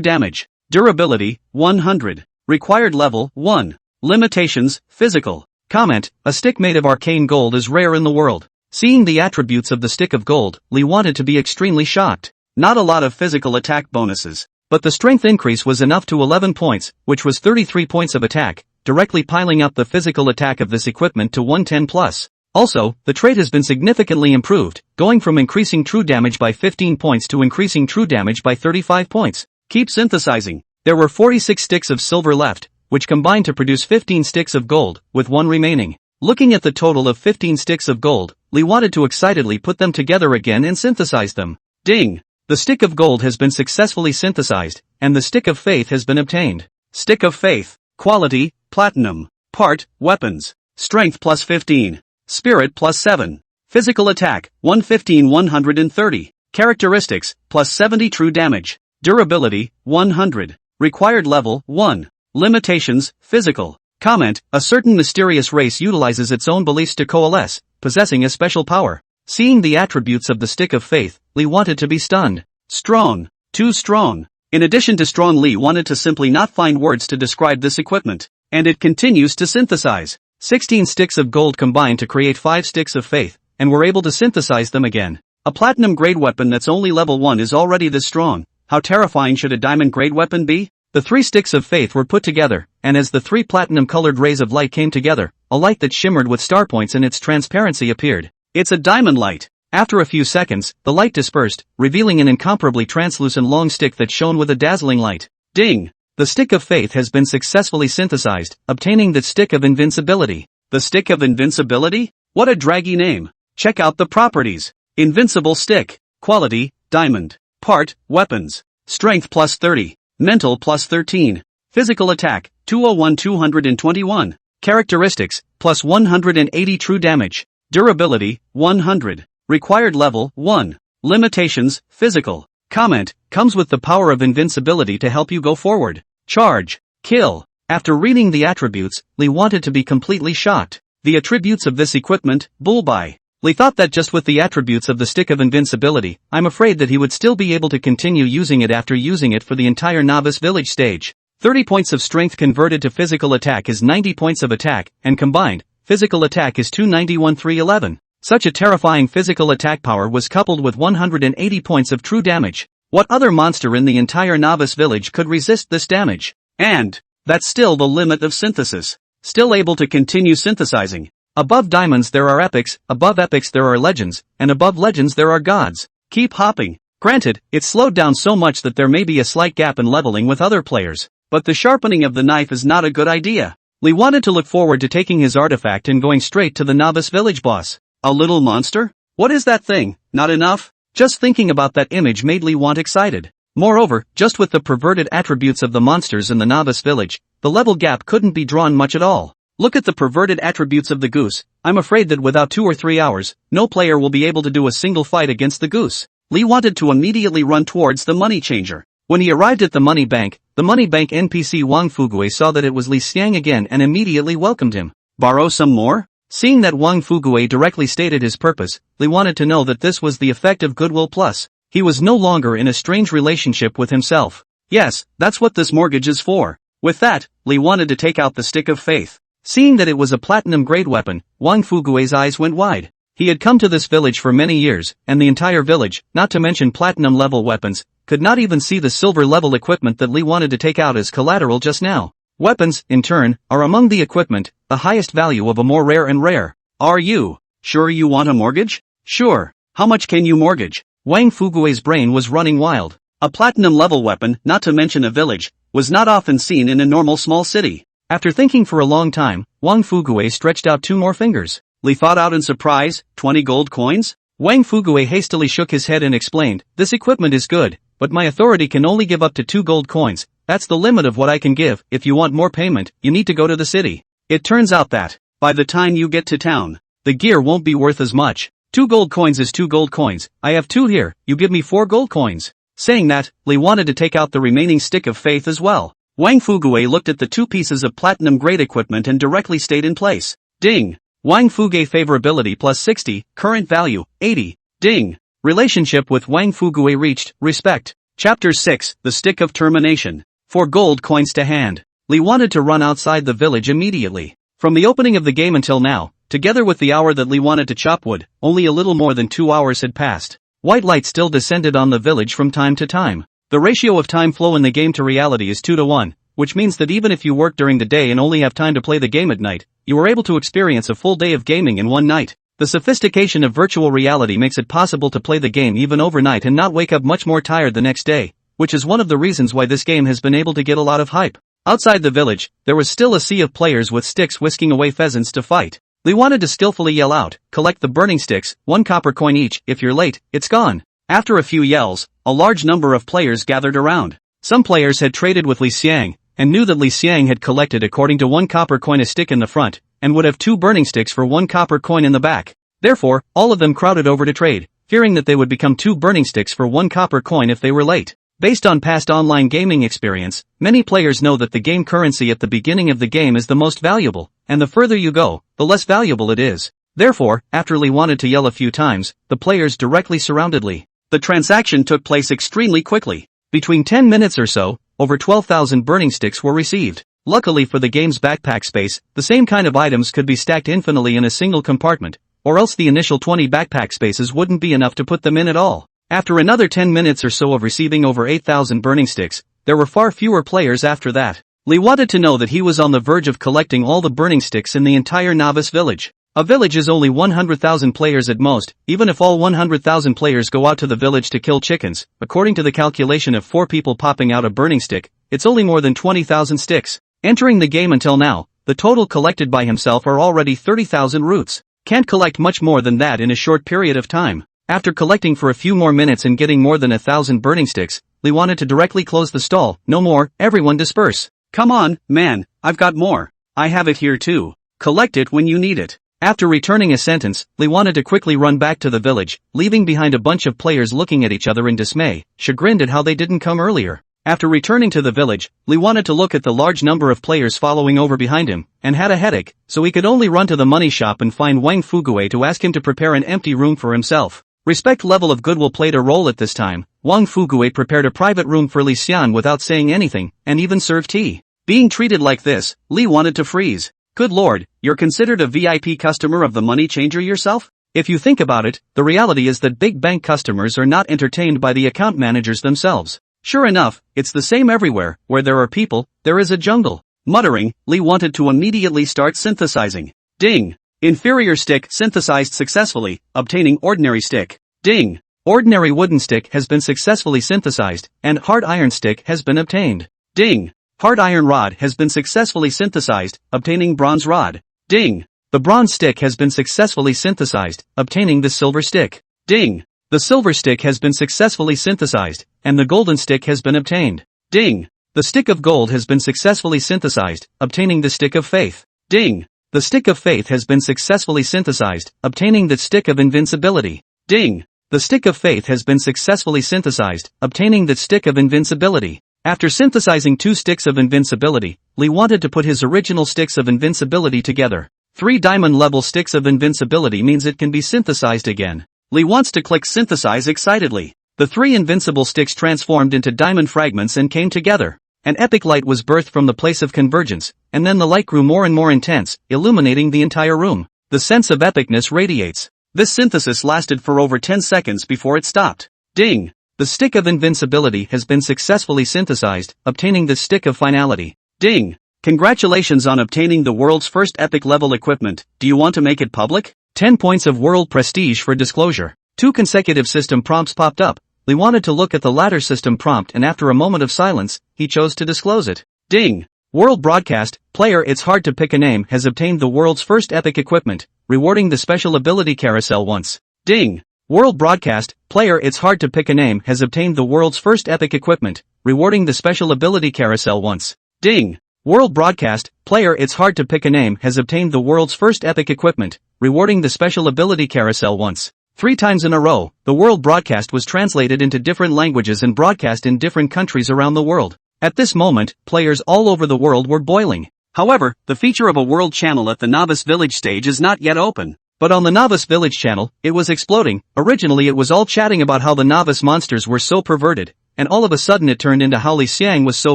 damage. Durability, 100. Required level, 1. Limitations, physical. Comment, a stick made of arcane gold is rare in the world. Seeing the attributes of the stick of gold, Lee wanted to be extremely shocked. Not a lot of physical attack bonuses, but the strength increase was enough to 11 points, which was 33 points of attack, directly piling up the physical attack of this equipment to 110 plus. Also, the trait has been significantly improved, going from increasing true damage by 15 points to increasing true damage by 35 points. Keep synthesizing. There were 46 sticks of silver left, which combined to produce 15 sticks of gold, with one remaining. Looking at the total of 15 sticks of gold, Lee wanted to excitedly put them together again and synthesize them. Ding! The stick of gold has been successfully synthesized, and the stick of faith has been obtained. Stick of faith. Quality, platinum. Part, weapons. Strength plus 15. Spirit plus 7. Physical attack, 115-130. Characteristics, plus 70 true damage. Durability, 100. Required level, 1. Limitations, physical. Comment, a certain mysterious race utilizes its own beliefs to coalesce, possessing a special power. Seeing the attributes of the stick of faith, Lee wanted to be stunned. Strong. Too strong. In addition to strong, Lee wanted to simply not find words to describe this equipment. And it continues to synthesize. 16 sticks of gold combined to create 5 sticks of faith, and were able to synthesize them again. A platinum grade weapon that's only level 1 is already this strong. How terrifying should a diamond grade weapon be? The 3 sticks of faith were put together, and as the 3 platinum colored rays of light came together, a light that shimmered with star points in its transparency appeared. It's a diamond light. After a few seconds, the light dispersed, revealing an incomparably translucent long stick that shone with a dazzling light. Ding! The stick of faith has been successfully synthesized, obtaining the stick of invincibility. The stick of invincibility? What a draggy name. Check out the properties. Invincible stick. Quality, diamond. Part, weapons. Strength plus 30. Mental plus 13. Physical attack, 201-221. Characteristics, plus 180 true damage. Durability, 100. Required level, 1. Limitations, physical. Comment, comes with the power of invincibility to help you go forward. Charge. Kill. After reading the attributes, Lee wanted to be completely shocked. The attributes of this equipment, bullseye. Lee thought that just with the attributes of the stick of invincibility, I'm afraid that he would still be able to continue using it after using it for the entire novice village stage. 30 points of strength converted to physical attack is 90 points of attack, and combined, physical attack is 291-311. Such a terrifying physical attack power was coupled with 180 points of true damage. What other monster in the entire novice village could resist this damage? And that's still the limit of synthesis. Still able to continue synthesizing. Above diamonds there are epics, above epics there are legends, and above legends there are gods. Keep hopping. Granted, it's slowed down so much that there may be a slight gap in leveling with other players, but the sharpening of the knife is not a good idea. Lee wanted to look forward to taking his artifact and going straight to the novice village boss. A little monster? What is that thing? Not enough? Just thinking about that image made Lee want excited. Moreover, just with the perverted attributes of the monsters in the novice village, the level gap couldn't be drawn much at all. Look at the perverted attributes of the goose. I'm afraid that without 2 or 3 hours, no player will be able to do a single fight against the goose. Lee wanted to immediately run towards the money changer. When he arrived at the money bank NPC Wang Fugue saw that it was Li Xiang again and immediately welcomed him. Borrow some more? Seeing that Wang Fugue directly stated his purpose, Lee wanted to know that this was the effect of goodwill plus. He was no longer in a strange relationship with himself. Yes, that's what this mortgage is for. With that, Lee wanted to take out the stick of faith. Seeing that it was a platinum-grade weapon, Wang Fugue's eyes went wide. He had come to this village for many years, and the entire village, not to mention platinum-level weapons, could not even see the silver-level equipment that Lee wanted to take out as collateral just now. Weapons, in turn, are among the equipment, the highest value of a more rare and rare. Are you sure you want a mortgage? Sure. How much can you mortgage? Wang Fugui's brain was running wild. A platinum-level weapon, not to mention a village, was not often seen in a normal small city. After thinking for a long time, Wang Fugui stretched out 2 more fingers. Lee thought out in surprise, 20 gold coins? Wang Fugui hastily shook his head and explained, this equipment is good, but my authority can only give up to 2 gold coins. That's the limit of what I can give. If you want more payment, you need to go to the city. It turns out that, by the time you get to town, the gear won't be worth as much. 2 gold coins is 2 gold coins. I have 2 here, you give me 4 gold coins. Saying that, Lee wanted to take out the remaining stick of faith as well. Wang Fugui looked at the 2 pieces of platinum-grade equipment and directly stayed in place. Ding! Wang Fugui favorability plus 60, current value, 80. Ding! Relationship with Wang Fugui reached, respect. Chapter 6, The Stick of Termination. 4 gold coins to hand. Lee wanted to run outside the village immediately. From the opening of the game until now, together with the hour that Lee wanted to chop wood, only a little more than 2 hours had passed. White light still descended on the village from time to time. The ratio of time flow in the game to reality is 2 to 1, which means that even if you work during the day and only have time to play the game at night, you are able to experience a full day of gaming in one night. The sophistication of virtual reality makes it possible to play the game even overnight and not wake up much more tired the next day, which is one of the reasons why this game has been able to get a lot of hype. Outside the village, there was still a sea of players with sticks whisking away pheasants to fight. Lee wanted to skillfully yell out, collect the burning sticks, 1 copper coin each, if you're late, it's gone. After a few yells, a large number of players gathered around. Some players had traded with Li Xiang, and knew that Li Xiang had collected according to 1 copper coin a stick in the front, and would have 2 burning sticks for 1 copper coin in the back. Therefore, all of them crowded over to trade, fearing that they would become 2 burning sticks for 1 copper coin if they were late. Based on past online gaming experience, many players know that the game currency at the beginning of the game is the most valuable, and the further you go, the less valuable it is. Therefore, after Lee wanted to yell a few times, the players directly surrounded Lee. The transaction took place extremely quickly. Between 10 minutes or so, over 12,000 burning sticks were received. Luckily for the game's backpack space, the same kind of items could be stacked infinitely in a single compartment, or else the initial 20 backpack spaces wouldn't be enough to put them in at all. After another 10 minutes or so of receiving over 8,000 burning sticks, there were far fewer players after that. Lee wanted to know that he was on the verge of collecting all the burning sticks in the entire novice village. A village is only 100,000 players at most. Even if all 100,000 players go out to the village to kill chickens, according to the calculation of 4 people popping out a burning stick, it's only more than 20,000 sticks. Entering the game until now, the total collected by himself are already 30,000 roots. Can't collect much more than that in a short period of time. After collecting for a few more minutes and getting more than 1,000 burning sticks, Lee wanted to directly close the stall. No more, everyone disperse. Come on, man, I've got more. I have it here too. Collect it when you need it. After returning a sentence, Lee wanted to quickly run back to the village, leaving behind a bunch of players looking at each other in dismay, chagrined at how they didn't come earlier. After returning to the village, Lee wanted to look at the large number of players following over behind him, and had a headache, so he could only run to the money shop and find Wang Fugui to ask him to prepare an empty room for himself. Respect level of goodwill played a role at this time. Wang Fugui prepared a private room for Li Xian without saying anything, and even served tea. Being treated like this, Lee wanted to freeze. Good lord, you're considered a VIP customer of the money changer yourself? If you think about it, the reality is that big bank customers are not entertained by the account managers themselves. Sure enough, it's the same everywhere. Where there are people, there is a jungle. Muttering, Lee wanted to immediately start synthesizing. Ding! Inferior stick synthesized successfully, obtaining ordinary stick. Ding! Ordinary wooden stick has been successfully synthesized, and hard iron stick has been obtained. Ding! Hard iron rod has been successfully synthesized, obtaining bronze rod. Ding! The bronze stick has been successfully synthesized, obtaining the silver stick. Ding! The silver stick has been successfully synthesized, and the golden stick has been obtained. Ding! The stick of gold has been successfully synthesized, obtaining the stick of faith. Ding! The stick of faith has been successfully synthesized, obtaining the stick of invincibility. Ding! The stick of faith has been successfully synthesized, obtaining the stick of invincibility. After synthesizing 2 sticks of invincibility, Lee wanted to put his original sticks of invincibility together. 3 diamond-level sticks of invincibility means it can be synthesized again. Lee wants to click synthesize excitedly. The 3 invincible sticks transformed into diamond fragments and came together. An epic light was birthed from the place of convergence, and then the light grew more and more intense, illuminating the entire room. The sense of epicness radiates. This synthesis lasted for over 10 seconds before it stopped. Ding! The stick of invincibility has been successfully synthesized, obtaining the stick of finality. Ding! Congratulations on obtaining the world's first epic level equipment. Do you want to make it public? 10 points of world prestige for disclosure. 2 consecutive system prompts popped up. Lee wanted to look at the latter system prompt, and after a moment of silence, he chose to disclose it. Ding! World broadcast, player It's Hard to Pick a Name has obtained the world's first epic equipment, rewarding the special ability carousel once. Ding! World broadcast, player It's Hard to Pick a Name has obtained the world's first epic equipment, rewarding the special ability carousel once. Ding! World broadcast, player It's Hard to Pick a Name has obtained the world's first epic equipment, rewarding the special ability carousel once. 3 times in a row, the world broadcast was translated into different languages and broadcast in different countries around the world. At this moment, players all over the world were boiling. However, the feature of a world channel at the Novice Village stage is not yet open. But on the Novice Village channel, it was exploding. Originally it was all chatting about how the Novice monsters were so perverted, and all of a sudden it turned into how Lee Xiang was so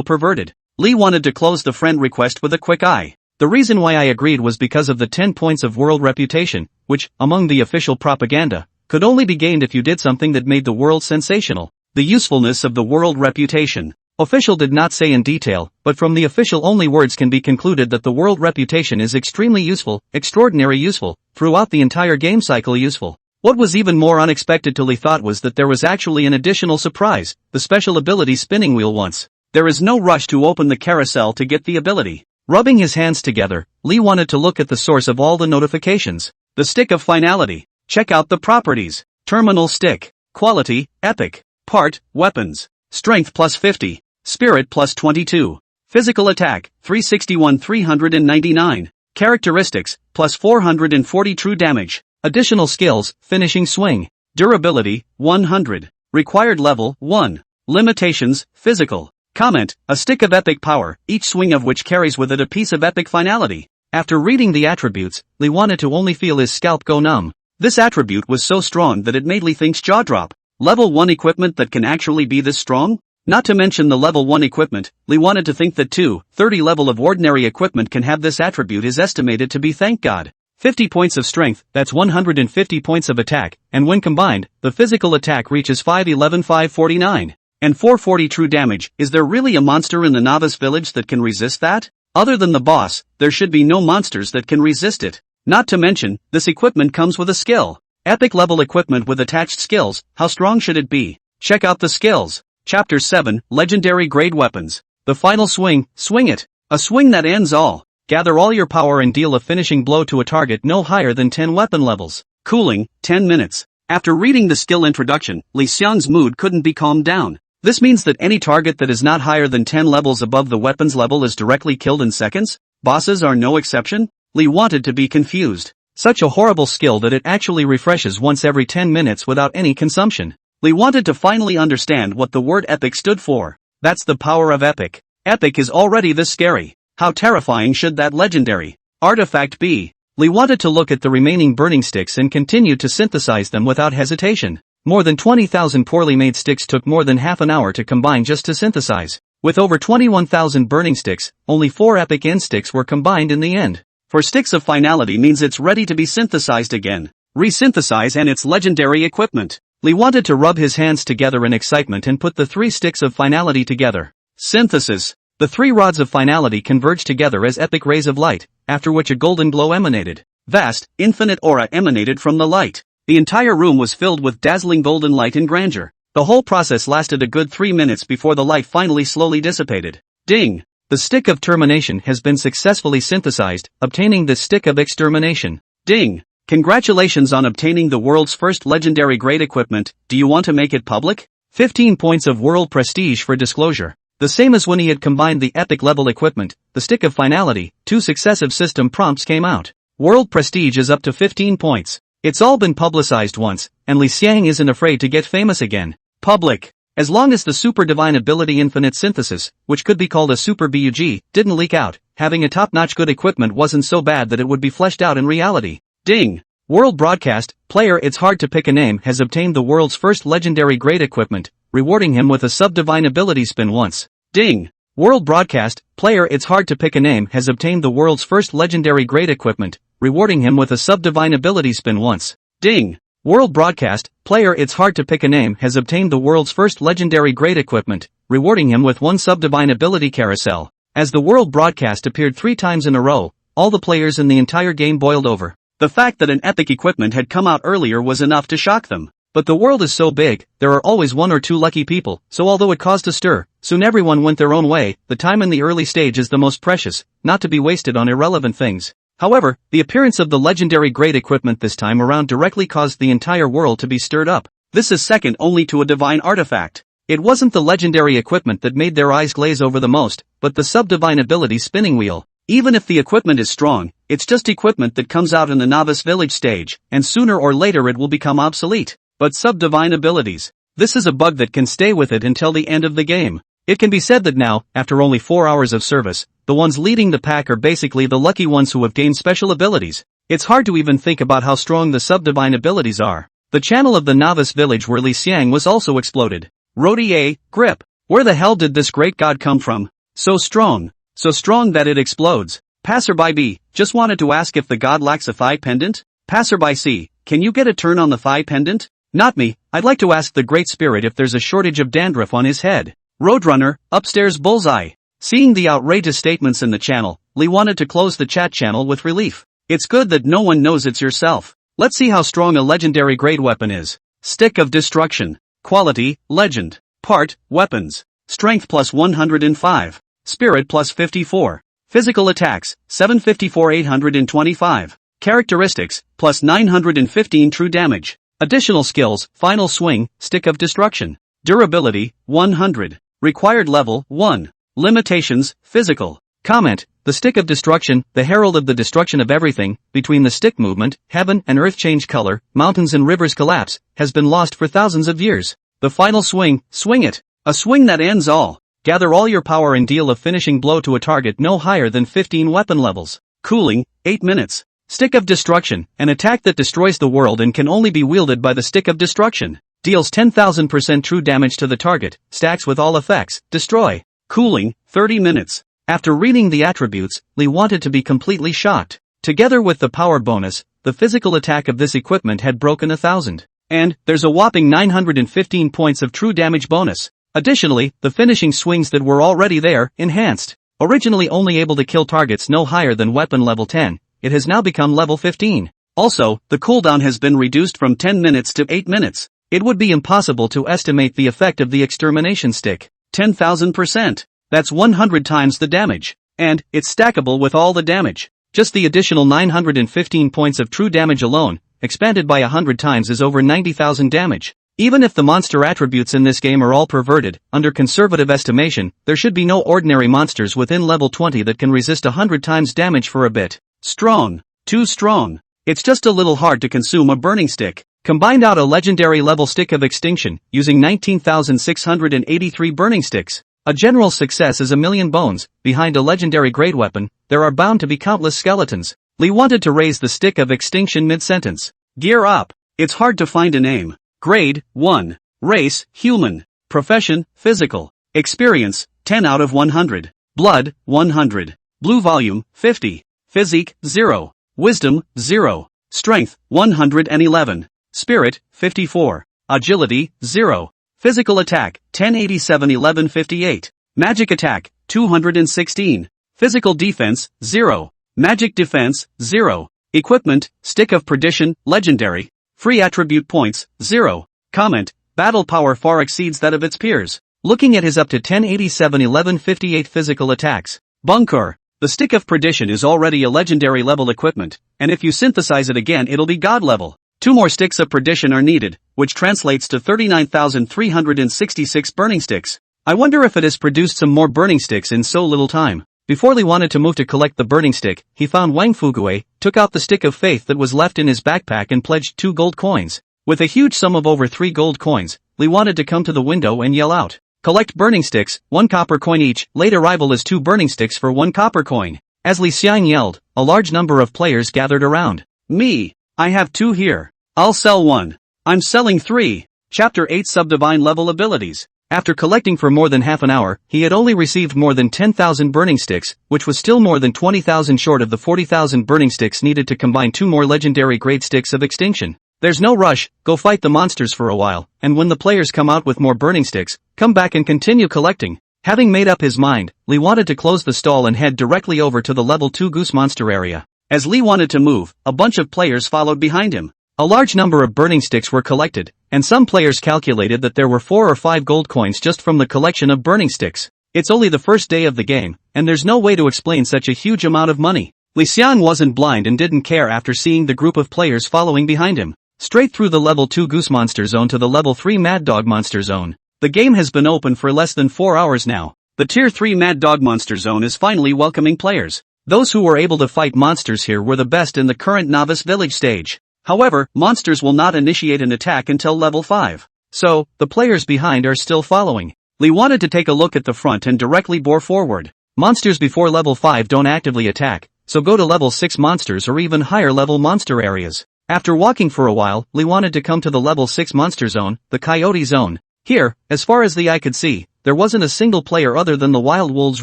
perverted. Lee wanted to close the friend request with a quick eye. The reason why I agreed was because of the 10 points of world reputation, which, among the official propaganda, could only be gained if you did something that made the world sensational. The usefulness of the world reputation. Official did not say in detail, but from the official only words can be concluded that the world reputation is extremely useful, extraordinary useful, throughout the entire game cycle useful. What was even more unexpected to Lee thought was that there was actually an additional surprise, the special ability spinning wheel once. There is no rush to open the carousel to get the ability. Rubbing his hands together, Lee wanted to look at the source of all the notifications. The stick of finality. Check out the properties. Terminal stick. Quality, epic. Part, weapons. Strength plus 50. Spirit plus 22. Physical attack, 361-399. Characteristics, plus 440 true damage. Additional skills, finishing swing. Durability, 100. Required level, 1. Limitations, physical. Comment, a stick of epic power, each swing of which carries with it a piece of epic finality. After reading the attributes, Lee wanted to only feel his scalp go numb. This attribute was so strong that it made Lee think's jaw drop. Level 1 equipment that can actually be this strong? Not to mention the level 1 equipment, Lee wanted to think that 30 level of ordinary equipment can have this attribute is estimated to be thank God. 50 points of strength, that's 150 points of attack, and when combined, the physical attack reaches 511-549. And 440 true damage. Is there really a monster in the Novice Village that can resist that? Other than the boss, there should be no monsters that can resist it. Not to mention, this equipment comes with a skill. Epic level equipment with attached skills, how strong should it be? Check out the skills. Chapter 7, Legendary Grade Weapons. The final swing, swing it. A swing that ends all. Gather all your power and deal a finishing blow to a target no higher than 10 weapon levels. Cooling, 10 minutes. After reading the skill introduction, Lee Xiang's mood couldn't be calmed down. This means that any target that is not higher than 10 levels above the weapons level is directly killed in seconds? Bosses are no exception? Lee wanted to be confused. Such a horrible skill that it actually refreshes once every 10 minutes without any consumption. Lee wanted to finally understand what the word epic stood for. That's the power of epic. Epic is already this scary. How terrifying should that legendary artifact be? Lee wanted to look at the remaining burning sticks and continued to synthesize them without hesitation. More than 20,000 poorly made sticks took more than half an hour to combine just to synthesize. With over 21,000 burning sticks, only 4 epic end sticks were combined in the end. For sticks of finality means it's ready to be synthesized again. Resynthesize and its legendary equipment. Lee wanted to rub his hands together in excitement and put the 3 sticks of finality together. Synthesis. The 3 rods of finality converged together as epic rays of light, after which a golden glow emanated. Vast, infinite aura emanated from the light. The entire room was filled with dazzling golden light and grandeur. The whole process lasted a good 3 minutes before the light finally slowly dissipated. Ding! The stick of termination has been successfully synthesized, obtaining the stick of extermination. Ding! Congratulations on obtaining the world's first legendary grade equipment. Do you want to make it public? 15 points of world prestige for disclosure. The same as when he had combined the epic level equipment, the stick of finality, 2 successive system prompts came out. World prestige is up to 15 points. It's all been publicized once, and Lee Xiang isn't afraid to get famous again. Public. As long as the super divine ability infinite synthesis, which could be called a super BUG, didn't leak out, having a top-notch good equipment wasn't so bad that it would be fleshed out in reality. Ding! World broadcast, player It's Hard to Pick a Name has obtained the world's first legendary grade equipment, rewarding him with a sub-divine ability spin once. Ding! World broadcast, player It's Hard to Pick a Name has obtained the world's first legendary grade equipment, rewarding him with a sub-divine ability spin once. Ding! World Broadcast, player It's hard to pick a name has obtained the world's first legendary grade equipment, rewarding him with one sub-divine ability carousel. As the World Broadcast appeared 3 times in a row, all the players in the entire game boiled over. The fact that an epic equipment had come out earlier was enough to shock them. But the world is so big, there are always 1 or 2 lucky people, so although it caused a stir, soon everyone went their own way. The time in the early stage is the most precious, not to be wasted on irrelevant things. However, the appearance of the legendary grade equipment this time around directly caused the entire world to be stirred up. This is second only to a divine artifact. It wasn't the legendary equipment that made their eyes glaze over the most, but the sub-divine ability spinning wheel. Even if the equipment is strong, it's just equipment that comes out in the novice village stage, and sooner or later it will become obsolete. But sub-divine abilities. This is a bug that can stay with it until the end of the game. It can be said that now, after only 4 hours of service, the ones leading the pack are basically the lucky ones who have gained special abilities. It's hard to even think about how strong the sub-divine abilities are. The channel of the novice village where Li Xiang was also exploded. Rodier, grip. Where the hell did this great god come from? So strong that it explodes. Passerby B, just wanted to ask if the god lacks a thigh pendant? Passerby C, can you get a turn on the thigh pendant? Not me, I'd like to ask the Great Spirit if there's a shortage of dandruff on his head. Roadrunner, upstairs bullseye. Seeing the outrageous statements in the channel, Lee wanted to close the chat channel with relief. It's good that no one knows it's yourself. Let's see how strong a legendary grade weapon is. Stick of Destruction. Quality, Legend. Part, Weapons. Strength plus 105. Spirit plus 54. Physical attacks, 754 825. Characteristics, plus 915 true damage. Additional skills, Final Swing, Stick of Destruction. Durability, 100. Required level, 1. Limitations, Physical. Comment, the Stick of Destruction, the herald of the destruction of everything, between the stick movement, heaven and earth change color, mountains and rivers collapse, has been lost for thousands of years. The Final Swing, swing it. A swing that ends all. Gather all your power and deal a finishing blow to a target no higher than 15 weapon levels. Cooling, 8 minutes. Stick of Destruction, an attack that destroys the world and can only be wielded by the Stick of Destruction. Deals 10,000% true damage to the target, stacks with all effects, destroy. Cooling, 30 minutes. After reading the attributes, Lee wanted to be completely shocked. Together with the power bonus, the physical attack of this equipment had broken 1,000. And, there's a whopping 915 points of true damage bonus. Additionally, the finishing swings that were already there, enhanced. Originally only able to kill targets no higher than weapon level 10. It has now become level 15. Also, the cooldown has been reduced from 10 minutes to 8 minutes. It would be impossible to estimate the effect of the extermination stick. 10,000%. That's 100 times the damage. And, it's stackable with all the damage. Just the additional 915 points of true damage alone, expanded by 100 times is over 90,000 damage. Even if the monster attributes in this game are all perverted, under conservative estimation, there should be no ordinary monsters within level 20 that can resist 100 times damage for a bit. Strong. Too strong. It's just a little hard to consume a burning stick. Combined out a legendary level Stick of Extinction, using 19,683 burning sticks. A general success is a million bones. Behind a legendary grade weapon, there are bound to be countless skeletons. Lee wanted to raise the Stick of Extinction mid-sentence. Gear up. It's hard to find a name. Grade, 1. Race, human. Profession, physical. Experience, 10 out of 100. Blood, 100. Blue volume, 50. Physique, 0. Wisdom, 0. Strength, 111. Spirit, 54. Agility, 0. Physical attack, 1087 1158. Magic attack, 216. Physical defense, 0. Magic defense, 0. Equipment, Stick of Perdition, legendary. Free attribute points, 0. Comment, battle power far exceeds that of its peers. Looking at his up to 1087 1158 physical attacks. Bunker. The Stick of Perdition is already a legendary level equipment, and if you synthesize it again it'll be god level. 2 more Sticks of Perdition are needed, which translates to 39,366 burning sticks. I wonder if it has produced some more burning sticks in so little time. Before Lee wanted to move to collect the burning stick, he found Wang Fugue, took out the Stick of Faith that was left in his backpack and pledged 2 gold coins. With a huge sum of over 3 gold coins, Lee wanted to come to the window and yell out. Collect burning sticks, 1 copper coin each. Late arrival is 2 burning sticks for 1 copper coin. As Li Xiang yelled, a large number of players gathered around. Me. I have 2 here. I'll sell 1. I'm selling 3. Chapter 8 Subdivine Level Abilities. After collecting for more than half an hour, he had only received more than 10,000 burning sticks, which was still more than 20,000 short of the 40,000 burning sticks needed to combine 2 more legendary grade Sticks of Extinction. There's no rush, go fight the monsters for a while, and when the players come out with more burning sticks, come back and continue collecting. Having made up his mind, Lee wanted to close the stall and head directly over to the level 2 goose monster area. As Lee wanted to move, a bunch of players followed behind him. A large number of burning sticks were collected, and some players calculated that there were 4 or 5 gold coins just from the collection of burning sticks. It's only the first day of the game, and there's no way to explain such a huge amount of money. Li Xiang wasn't blind and didn't care after seeing the group of players following behind him. Straight through the level 2 goose monster zone to the level 3 mad dog monster zone. The game has been open for less than 4 hours now. The tier 3 mad dog monster zone is finally welcoming players. Those who were able to fight monsters here were the best in the current novice village stage. However, monsters will not initiate an attack until level 5. So, the players behind are still following. Lee wanted to take a look at the front and directly bore forward. Monsters before level 5 don't actively attack, so go to level 6 monsters or even higher level monster areas. After walking for a while, Lee wanted to come to the level 6 monster zone, the coyote zone. Here, as far as the eye could see, there wasn't a single player other than the wild wolves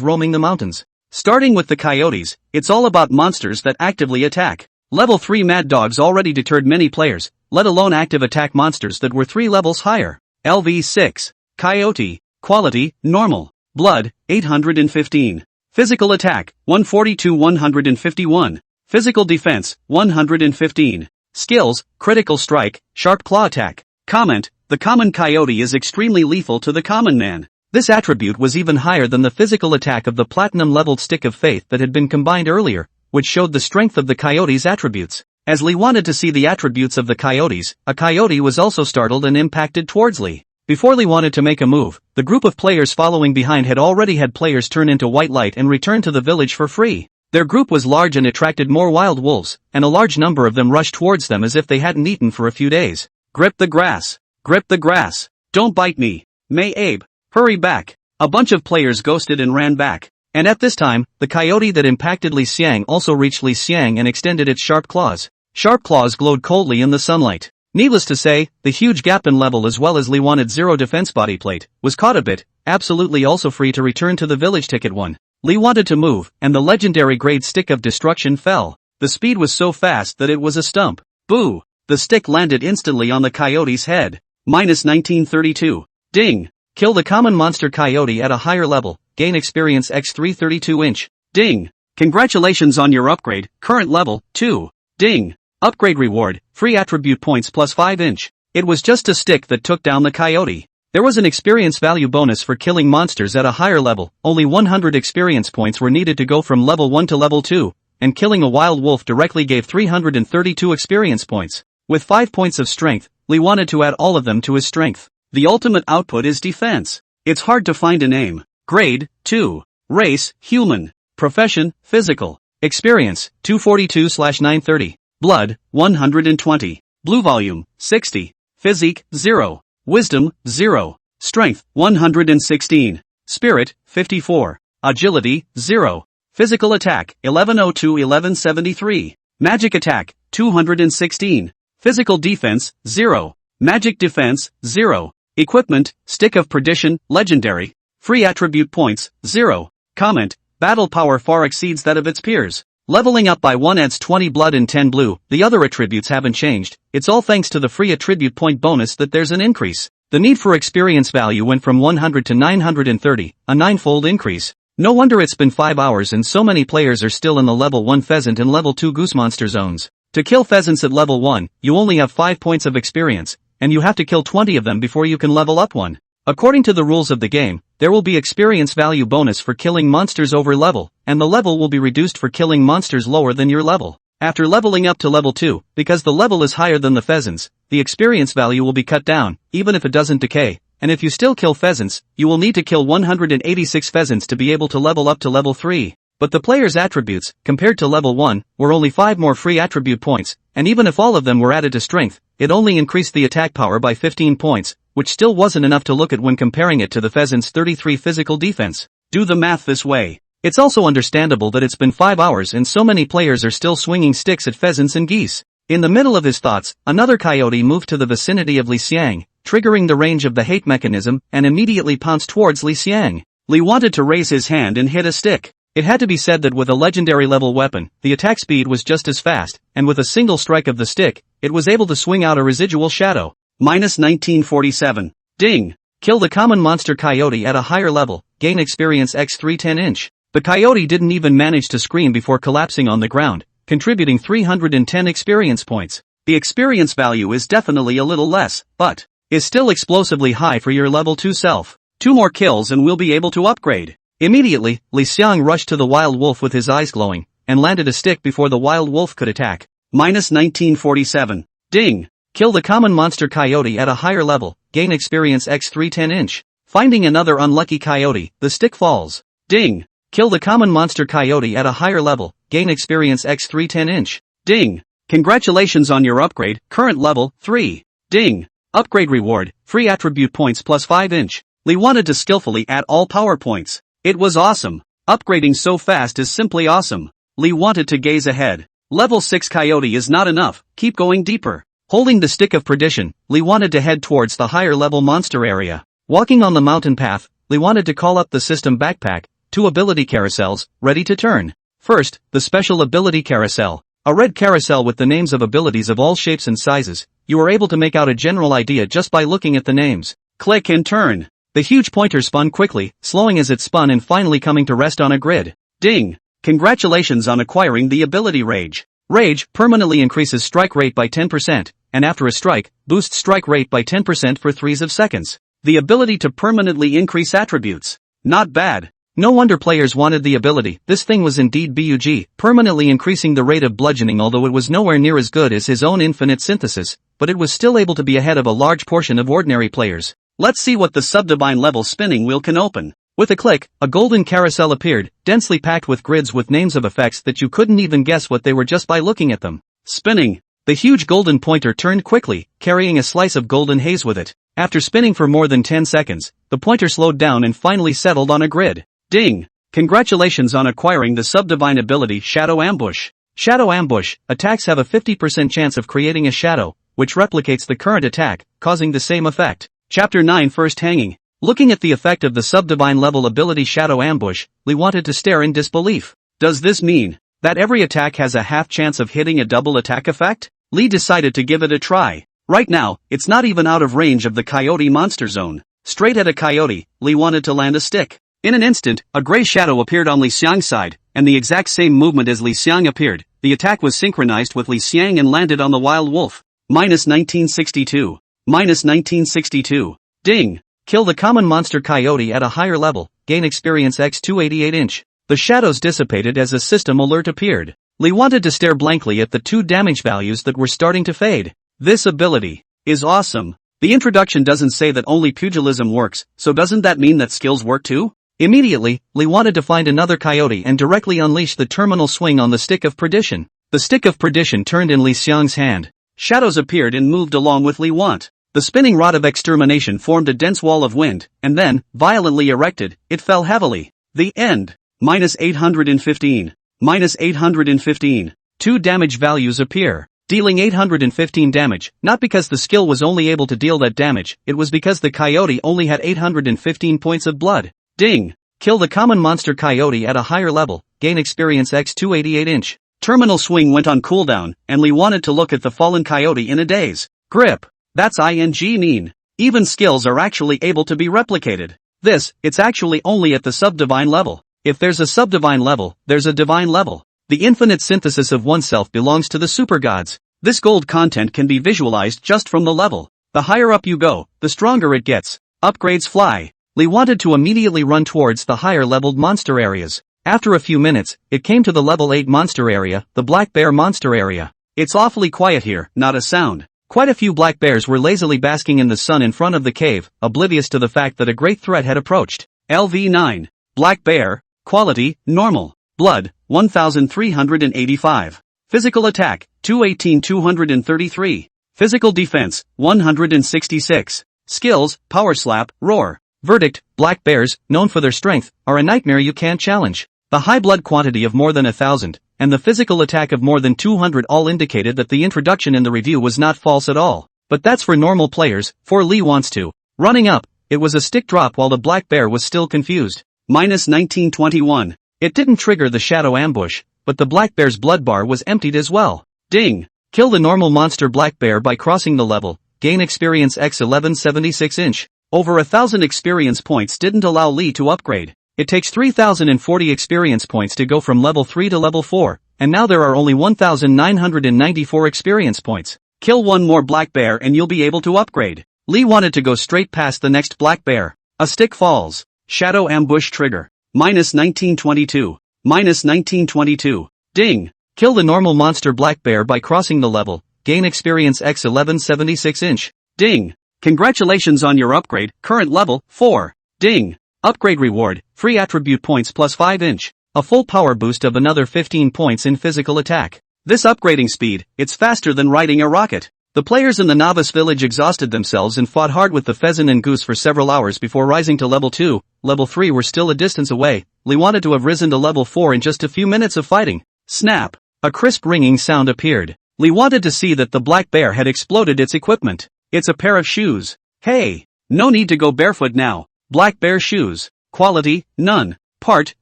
roaming the mountains. Starting with the coyotes, it's all about monsters that actively attack. Level 3 mad dogs already deterred many players, let alone active attack monsters that were 3 levels higher. LV6. Coyote. Quality, normal. Blood, 815. Physical attack, 142-151. Physical defense, 115. Skills, critical strike, sharp claw attack. Comment, the common coyote is extremely lethal to the common man. This attribute was even higher than the physical attack of the platinum-leveled stick of faith that had been combined earlier, which showed the strength of the coyote's attributes. As Lee wanted to see the attributes of the coyotes, a coyote was also startled and impacted towards Lee. Before Lee wanted to make a move, the group of players following behind had already had players turn into white light and return to the village for free. Their group was large and attracted more wild wolves, and a large number of them rushed towards them as if they hadn't eaten for a few days. Grip the grass. Grip the grass. Don't bite me. May Abe. Hurry back. A bunch of players ghosted and ran back. And at this time, the coyote that impacted Li Xiang also reached Li Xiang and extended its sharp claws. Sharp claws glowed coldly in the sunlight. Needless to say, the huge gap in level as well as Li wanted 0 defense body plate, was caught a bit, absolutely also free to return to the village ticket 1. Lee wanted to move, and the legendary grade stick of destruction fell. The speed was so fast that it was a stump. Boo! The stick landed instantly on the coyote's head. Minus 1932. Ding! Kill the common monster coyote at a higher level, gain experience x 332 inch. Ding! Congratulations on your upgrade, current level, 2. Ding! Upgrade reward, free attribute points plus 5 inch. It was just a stick that took down the coyote. There was an experience value bonus for killing monsters at a higher level, only 100 experience points were needed to go from level 1 to level 2, and killing a wild wolf directly gave 332 experience points. With 5 points of strength, Lee wanted to add all of them to his strength. The ultimate output is defense. It's hard to find a name. Grade, 2. Race, human. Profession, physical. Experience, 242/930. Blood, 120. Blue volume, 60. Physique, 0. Wisdom, 0. Strength, 116. Spirit, 54. Agility, 0. Physical attack, 1102-1173. Magic attack, 216. Physical defense, 0. Magic defense, 0. Equipment, Stick of Perdition, legendary. Free attribute points, 0. Comment, battle power far exceeds that of its peers. Leveling up by 1 adds 20 blood and 10 blue, the other attributes haven't changed, it's all thanks to the free attribute point bonus that there's an increase. The need for experience value went from 100 to 930, a 9-fold increase. No wonder it's been 5 hours and so many players are still in the level 1 pheasant and level 2 goose monster zones. To kill pheasants at level 1, you only have 5 points of experience, and you have to kill 20 of them before you can level up 1. According to the rules of the game, there will be experience value bonus for killing monsters over level, and the level will be reduced for killing monsters lower than your level. After leveling up to level 2, because the level is higher than the pheasants, the experience value will be cut down, even if it doesn't decay, and if you still kill pheasants, you will need to kill 186 pheasants to be able to level up to level 3. But the player's attributes, compared to level 1, were only 5 more free attribute points, and even if all of them were added to strength, it only increased the attack power by 15 points, which still wasn't enough to look at when comparing it to the pheasant's 33 physical defense. Do the math this way. It's also understandable that it's been 5 hours and so many players are still swinging sticks at pheasants and geese. In the middle of his thoughts, another coyote moved to the vicinity of Li Xiang, triggering the range of the hate mechanism, and immediately pounced towards Li Xiang. Li wanted to raise his hand and hit a stick. It had to be said that with a legendary level weapon, the attack speed was just as fast, and with a single strike of the stick, it was able to swing out a residual shadow. Minus 1947. Ding! Kill the common monster coyote at a higher level, gain experience x 310 inch. The coyote didn't even manage to scream before collapsing on the ground, contributing 310 experience points. The experience value is definitely a little less, but is still explosively high for your level 2 self. 2 more kills and we'll be able to upgrade. Immediately, Li Xiang rushed to the wild wolf with his eyes glowing, and landed a stick before the wild wolf could attack. Minus 1947. Ding! Kill the common monster coyote at a higher level, gain experience x 310 inch. Finding another unlucky coyote, the stick falls. Ding! Kill the common monster coyote at a higher level, gain experience x 310 inch. Ding! Congratulations on your upgrade, current level 3. Ding! Upgrade reward, free attribute points plus 5 inch. Li wanted to skillfully add all power points. It was awesome. Upgrading so fast is simply awesome. Li wanted to gaze ahead. Level 6 coyote is not enough, keep going deeper. Holding the stick of perdition, Li wanted to head towards the higher level monster area. Walking on the mountain path, Li wanted to call up the system backpack, 2 ability carousels, ready to turn. First, the special ability carousel. A red carousel with the names of abilities of all shapes and sizes. You are able to make out a general idea just by looking at the names. Click and turn. The huge pointer spun quickly, slowing as it spun and finally coming to rest on a grid. Ding! Congratulations on acquiring the ability Rage. Rage permanently increases strike rate by 10%, and after a strike, boosts strike rate by 10% for 3 seconds. The ability to permanently increase attributes. Not bad. No wonder players wanted the ability. This thing was indeed bug, permanently increasing the rate of bludgeoning, although it was nowhere near as good as his own infinite synthesis, but it was still able to be ahead of a large portion of ordinary players. Let's see what the subdivine level spinning wheel can open. With a click, a golden carousel appeared, densely packed with grids with names of effects that you couldn't even guess what they were just by looking at them. Spinning. The huge golden pointer turned quickly, carrying a slice of golden haze with it. After spinning for more than 10 seconds, the pointer slowed down and finally settled on a grid. Ding! Congratulations on acquiring the subdivine ability Shadow Ambush. Shadow Ambush, attacks have a 50% chance of creating a shadow, which replicates the current attack, causing the same effect. Chapter 9 First Hanging. Looking at the effect of the subdivine level ability Shadow Ambush, Li wanted to stare in disbelief. Does this mean that every attack has a half chance of hitting a double attack effect? Li decided to give it a try. Right now, it's not even out of range of the coyote monster zone. Straight at a coyote, Li wanted to land a stick. In an instant, a gray shadow appeared on Li Xiang's side, and the exact same movement as Li Xiang appeared. The attack was synchronized with Li Xiang and landed on the wild wolf. Minus 1962. Minus 1962. Ding! Kill the common monster coyote at a higher level, gain experience x 288 inch. The shadows dissipated as a system alert appeared. Li wanted to stare blankly at the 2 damage values that were starting to fade. This ability is awesome. The introduction doesn't say that only pugilism works, so doesn't that mean that skills work too? Immediately, Li wanted to find another coyote and directly unleash the terminal swing on the stick of perdition. The stick of perdition turned in Li Xiang's hand. Shadows appeared and moved along with Li Want. The spinning rod of extermination formed a dense wall of wind, and then, violently erected, it fell heavily. The end. Minus 815. Minus 815. 2 damage values appear. Dealing 815 damage, not because the skill was only able to deal that damage, it was because the coyote only had 815 points of blood. Ding! Kill the common monster coyote at a higher level, gain experience x 288 inch. Terminal swing went on cooldown, and Li wanted to look at the fallen coyote in a daze. Grip. That's ing mean. Even skills are actually able to be replicated. It's actually only at the subdivine level. If there's a subdivine level, there's a divine level. The infinite synthesis of oneself belongs to the super gods. This gold content can be visualized just from the level. The higher up you go, the stronger it gets. Upgrades fly. Li wanted to immediately run towards the higher leveled monster areas. After a few minutes, it came to the level 8 monster area, the black bear monster area. It's awfully quiet here, not a sound. Quite a few black bears were lazily basking in the sun in front of the cave, oblivious to the fact that a great threat had approached. LV9. Black bear, quality, normal. Blood, 1385. Physical attack, 218-233. Physical defense, 166. Skills, power slap, roar. Verdict, black bears, known for their strength, are a nightmare you can't challenge. The high blood quantity of more than 1,000, and the physical attack of more than 200 all indicated that the introduction in the review was not false at all. But that's for normal players, for Li wants to. Running up, it was a stick drop while the black bear was still confused. Minus 1921. It didn't trigger the shadow ambush, but the black bear's blood bar was emptied as well. Ding! Kill the normal monster black bear by crossing the level, gain experience x 1176 inch. Over 1,000 experience points didn't allow Lee to upgrade. It takes 3,040 experience points to go from level 3 to level 4, and now there are only 1,994 experience points. Kill one more black bear and you'll be able to upgrade. Lee wanted to go straight past the next black bear. A stick falls. Shadow ambush trigger. Minus 1922. Minus 1922. Ding! Kill the normal monster black bear by crossing the level, gain experience x 1176 inch. Ding! Congratulations on your upgrade, current level, 4. Ding! Upgrade reward, free attribute points plus 5 inch. A full power boost of another 15 points in physical attack. This upgrading speed, it's faster than riding a rocket. The players in the novice village exhausted themselves and fought hard with the pheasant and goose for several hours before rising to level 2, level 3 were still a distance away. Lee wanted to have risen to level 4 in just a few minutes of fighting. Snap! A crisp ringing sound appeared. Lee wanted to see that the black bear had exploded its equipment. It's a pair of shoes. Hey! No need to go barefoot now. Black bear shoes. Quality, none. Part,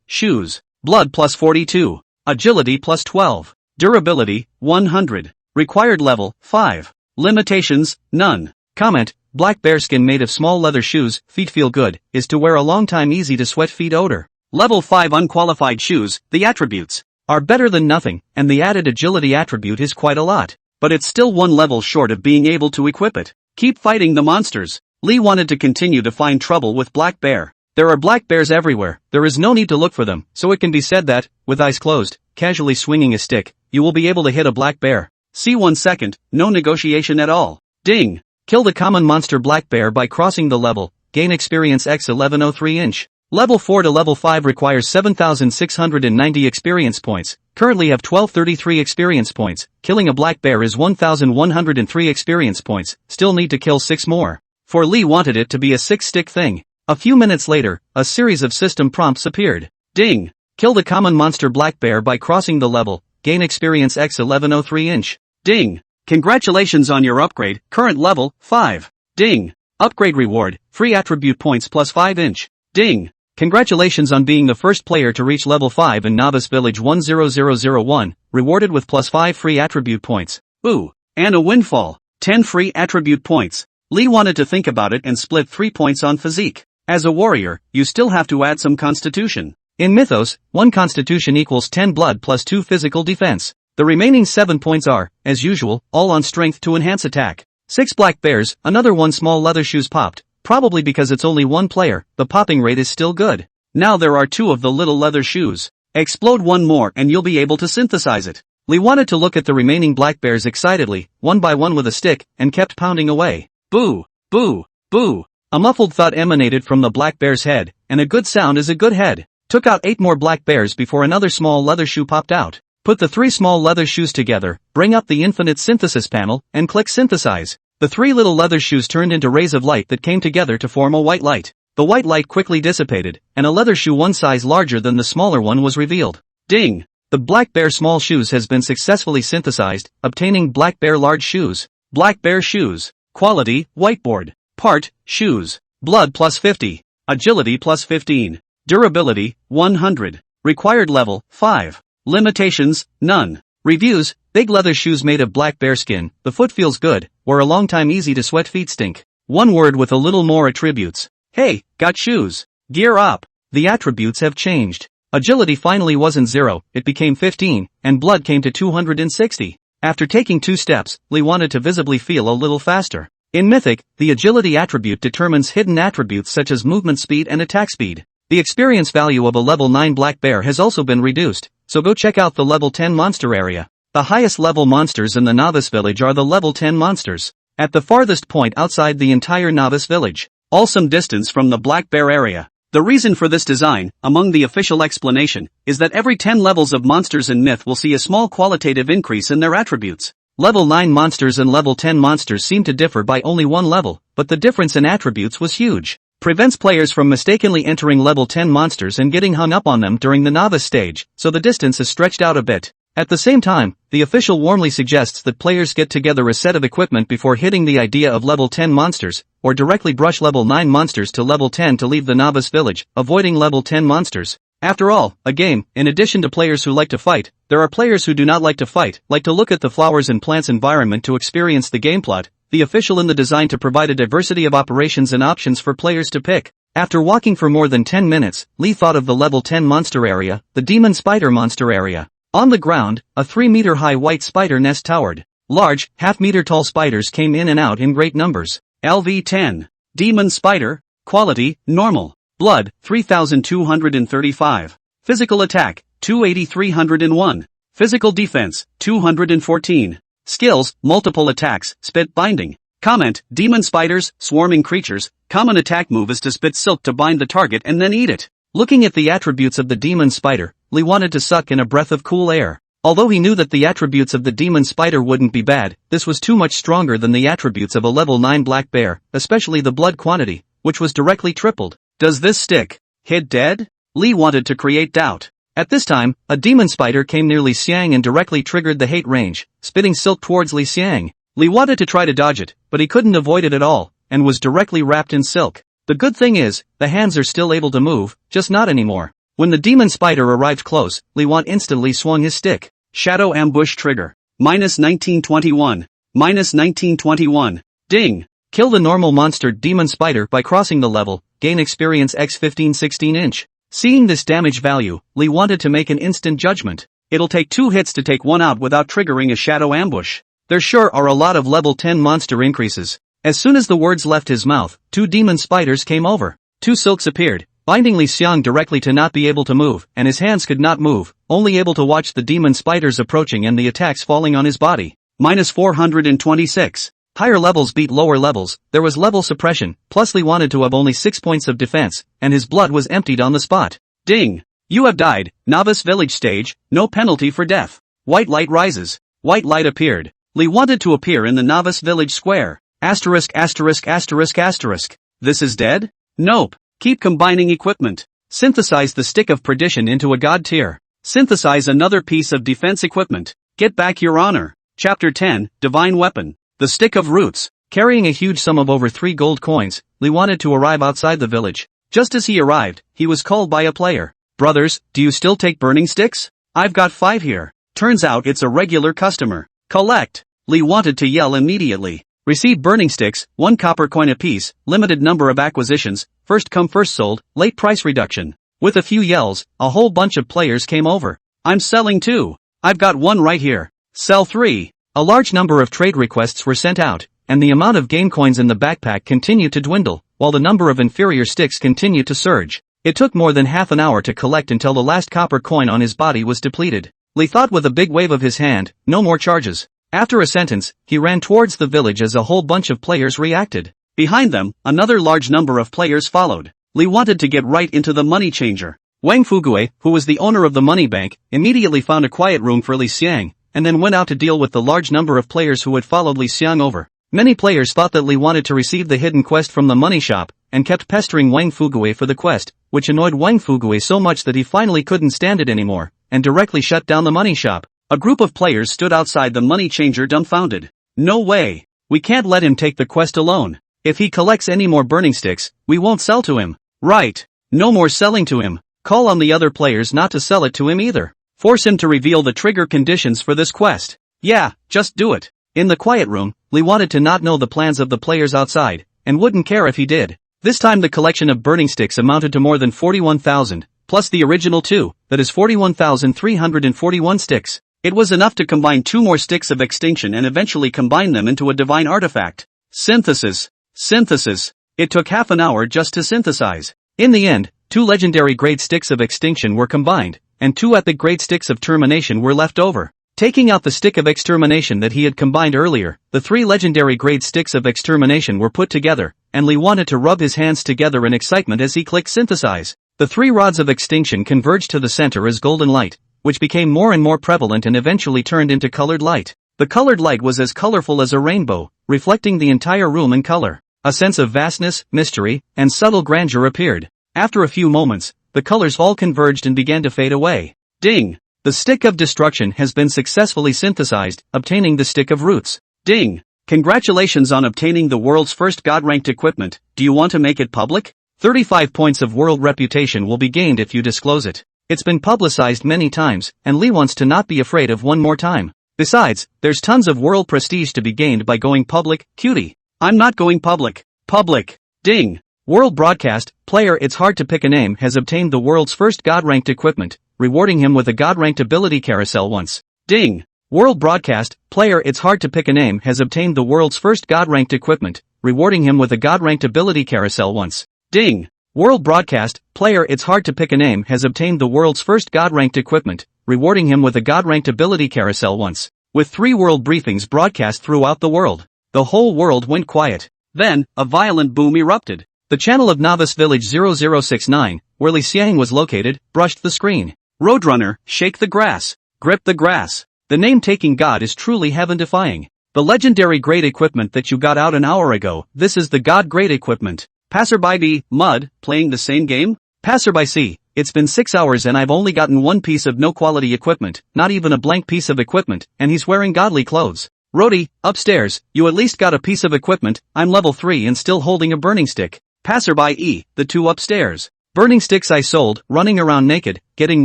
shoes. Blood plus 42. Agility plus 12. Durability, 100. Required level, 5. Limitations, none. Comment, black bearskin made of small leather shoes, feet feel good, is to wear a long time easy to sweat feet odor. Level 5 unqualified shoes, the attributes are better than nothing, and the added agility attribute is quite a lot. But it's still one level short of being able to equip it. Keep fighting the monsters. Lee wanted to continue to find trouble with black bear. There are black bears everywhere, there is no need to look for them, so it can be said that, with eyes closed, casually swinging a stick, you will be able to hit a black bear. See 1 second, no negotiation at all. Ding! Kill the common monster black bear by crossing the level, gain experience x 1103 inch. Level 4 to level 5 requires 7,690 experience points, currently have 1233 experience points, killing a black bear is 1,103 experience points, still need to kill 6 more. For Lee wanted it to be a 6-stick thing. A few minutes later, a series of system prompts appeared. Ding! Kill the common monster black bear by crossing the level, gain experience x 1103 inch. Ding! Congratulations on your upgrade, current level, 5. Ding! Upgrade reward, free attribute points plus 5 inch. Ding! Congratulations on being the first player to reach level 5 in Novice Village 10001, rewarded with plus 5 free attribute points. Ooh, and a windfall, 10 free attribute points. Lee wanted to think about it and split 3 points on physique. As a warrior, you still have to add some constitution. In Mythos, 1 constitution equals 10 blood plus 2 physical defense. The remaining 7 points are, as usual, all on strength to enhance attack. 6 black bears, another 1 small leather shoes popped. Probably because it's only 1 player, the popping rate is still good. Now there are 2 of the little leather shoes. Explode 1 more and you'll be able to synthesize it. Lee wanted to look at the remaining black bears excitedly, one by one with a stick, and kept pounding away. Boo! Boo! Boo! A muffled thud emanated from the black bear's head, and a good sound is a good head. Took out 8 more black bears before another small leather shoe popped out. Put the 3 small leather shoes together, bring up the infinite synthesis panel, and click synthesize. The 3 little leather shoes turned into rays of light that came together to form a white light. The white light quickly dissipated, and a leather shoe 1 size larger than the smaller one was revealed. Ding! The black bear small shoes has been successfully synthesized, obtaining black bear large shoes. Black bear shoes. Quality, whiteboard. Part, shoes. Blood plus 50. Agility plus 15. Durability, 100. Required level, 5. Limitations, none. Reviews, big leather shoes made of black bear skin, the foot feels good, wear a long time easy to sweat feet stink. 1 word with a little more attributes. Hey, got shoes. Gear up. The attributes have changed. Agility finally wasn't 0, it became 15, and blood came to 260. After taking 2 steps, Lee wanted to visibly feel a little faster. In Mythic, the agility attribute determines hidden attributes such as movement speed and attack speed. The experience value of a level 9 black bear has also been reduced, so go check out the level 10 monster area. The highest level monsters in the Novice Village are the level 10 monsters. At the farthest point outside the entire Novice Village. All some distance from the black bear area. The reason for this design, among the official explanation, is that every 10 levels of monsters in Myth will see a small qualitative increase in their attributes. Level 9 monsters and level 10 monsters seem to differ by only 1 level, but the difference in attributes was huge. Prevents players from mistakenly entering level 10 monsters and getting hung up on them during the novice stage, so the distance is stretched out a bit. At the same time, the official warmly suggests that players get together a set of equipment before hitting the idea of level 10 monsters, or directly brush level 9 monsters to level 10 to leave the Novice Village, avoiding level 10 monsters. After all, a game, in addition to players who like to fight, there are players who do not like to fight, like to look at the flowers and plants environment to experience the game plot, the official in the design to provide a diversity of operations and options for players to pick. After walking for more than 10 minutes, Lee thought of the level 10 monster area, the demon spider monster area. On the ground, a 3-meter-high white spider nest towered. Large, half-meter-tall spiders came in and out in great numbers. LV10. Demon spider. Quality, normal. Blood, 3,235. Physical attack, 280-301. Physical defense, 214. Skills, multiple attacks, spit binding. Comment, demon spiders, swarming creatures, common attack move is to spit silk to bind the target and then eat it. Looking at the attributes of the demon spider, Lee wanted to suck in a breath of cool air. Although he knew that the attributes of the demon spider wouldn't be bad, this was too much stronger than the attributes of a level 9 black bear, especially the blood quantity, which was directly tripled. Does this stick hit dead? Lee wanted to create doubt. At this time, a demon spider came near Li Xiang and directly triggered the hate range, spitting silk towards Li Xiang. Li wanted to try to dodge it, but he couldn't avoid it at all, and was directly wrapped in silk. The good thing is, the hands are still able to move, just not anymore. When the demon spider arrived close, Li Wan instantly swung his stick. Shadow ambush trigger. -1921. -1921. Ding. Kill the normal monster demon spider by crossing the level, gain experience x 15-16 inch. Seeing this damage value, Lee wanted to make an instant judgment. It'll take 2 hits to take one out without triggering a shadow ambush. There sure are a lot of level 10 monster increases. As soon as the words left his mouth, 2 demon spiders came over. 2 silks appeared, binding Li Xiang directly to not be able to move, and his hands could not move, only able to watch the demon spiders approaching and the attacks falling on his body. -426. Higher levels beat lower levels, there was level suppression, plus Lee wanted to have only 6 points of defense, and his blood was emptied on the spot. Ding! You have died, novice village stage, no penalty for death. White light rises. White light appeared. Lee wanted to appear in the novice village square. Asterisk asterisk asterisk asterisk. This is dead? Nope. Keep combining equipment. Synthesize the stick of perdition into a god tier. Synthesize another piece of defense equipment. Get back your honor. Chapter 10, Divine Weapon. The Stick of Roots. Carrying a huge sum of over 3 gold coins, Lee wanted to arrive outside the village. Just as he arrived, he was called by a player. Brothers, do you still take burning sticks? I've got 5 here. Turns out it's a regular customer. Collect. Lee wanted to yell immediately. Receive burning sticks, 1 copper coin apiece, limited number of acquisitions, first come first sold, late price reduction. With a few yells, a whole bunch of players came over. I'm selling 2. I've got 1 right here. Sell 3. A large number of trade requests were sent out, and the amount of game coins in the backpack continued to dwindle, while the number of inferior sticks continued to surge. It took more than half an hour to collect until the last copper coin on his body was depleted. Lee thought with a big wave of his hand, no more charges. After a sentence, he ran towards the village as a whole bunch of players reacted. Behind them, another large number of players followed. Lee wanted to get right into the money changer. Wang Fugue, who was the owner of the money bank, immediately found a quiet room for Li Xiang, and then went out to deal with the large number of players who had followed Li Xiang over. Many players thought that Li wanted to receive the hidden quest from the money shop, and kept pestering Wang Fugue for the quest, which annoyed Wang Fugue so much that he finally couldn't stand it anymore, and directly shut down the money shop. A group of players stood outside the money changer dumbfounded. No way! We can't let him take the quest alone. If he collects any more burning sticks, we won't sell to him. Right. No more selling to him. Call on the other players not to sell it to him either. Force him to reveal the trigger conditions for this quest. Yeah, just do it. In the quiet room, Lee wanted to not know the plans of the players outside, and wouldn't care if he did. This time the collection of burning sticks amounted to more than 41,000, plus the original 2, that is 41,341 sticks. It was enough to combine 2 more sticks of extinction and eventually combine them into a divine artifact. Synthesis. Synthesis. It took half an hour just to synthesize. In the end, 2 legendary grade sticks of extinction were combined, and 2 epic grade sticks of termination were left over. Taking out the stick of extermination that he had combined earlier, the 3 legendary grade sticks of extermination were put together, and Lee wanted to rub his hands together in excitement as he clicked synthesize. The 3 rods of extinction converged to the center as golden light, which became more and more prevalent and eventually turned into colored light. The colored light was as colorful as a rainbow, reflecting the entire room in color. A sense of vastness, mystery, and subtle grandeur appeared. After a few moments, the colors all converged and began to fade away. Ding! The stick of destruction has been successfully synthesized, obtaining the stick of roots. Ding! Congratulations on obtaining the world's first god-ranked equipment. Do you want to make it public? 35 points of world reputation will be gained if you disclose it. It's been publicized many times, and Lee wants to not be afraid of one more time. Besides, there's tons of world prestige to be gained by going public, cutie. I'm not going public. Public. Ding. World broadcast, player It's hard to pick a name has obtained the world's first God-ranked equipment, rewarding him with a God-ranked ability carousel once. Ding. World broadcast, player It's hard to pick a name has obtained the world's first God-ranked equipment, rewarding him with a God-ranked ability carousel once. Ding. World broadcast, player It's hard to pick a name has obtained the world's first God-ranked equipment, rewarding him with a God-ranked ability carousel once. With 3 world briefings broadcast throughout the world, the whole world went quiet. Then, a violent boom erupted. The channel of Novice Village 0069, where Lee Xiang was located, brushed the screen. Roadrunner, shake the grass. Grip the grass. The name-taking god is truly heaven-defying. The legendary grade equipment that you got out an hour ago, this is the god grade equipment. Passerby B, Mud, playing the same game? Passerby C, it's been 6 hours and I've only gotten one piece of no-quality equipment, not even a blank piece of equipment, and he's wearing godly clothes. Rody, upstairs, you at least got a piece of equipment, I'm level 3 and still holding a burning stick. Passerby E, the 2 upstairs. Burning sticks I sold, running around naked, getting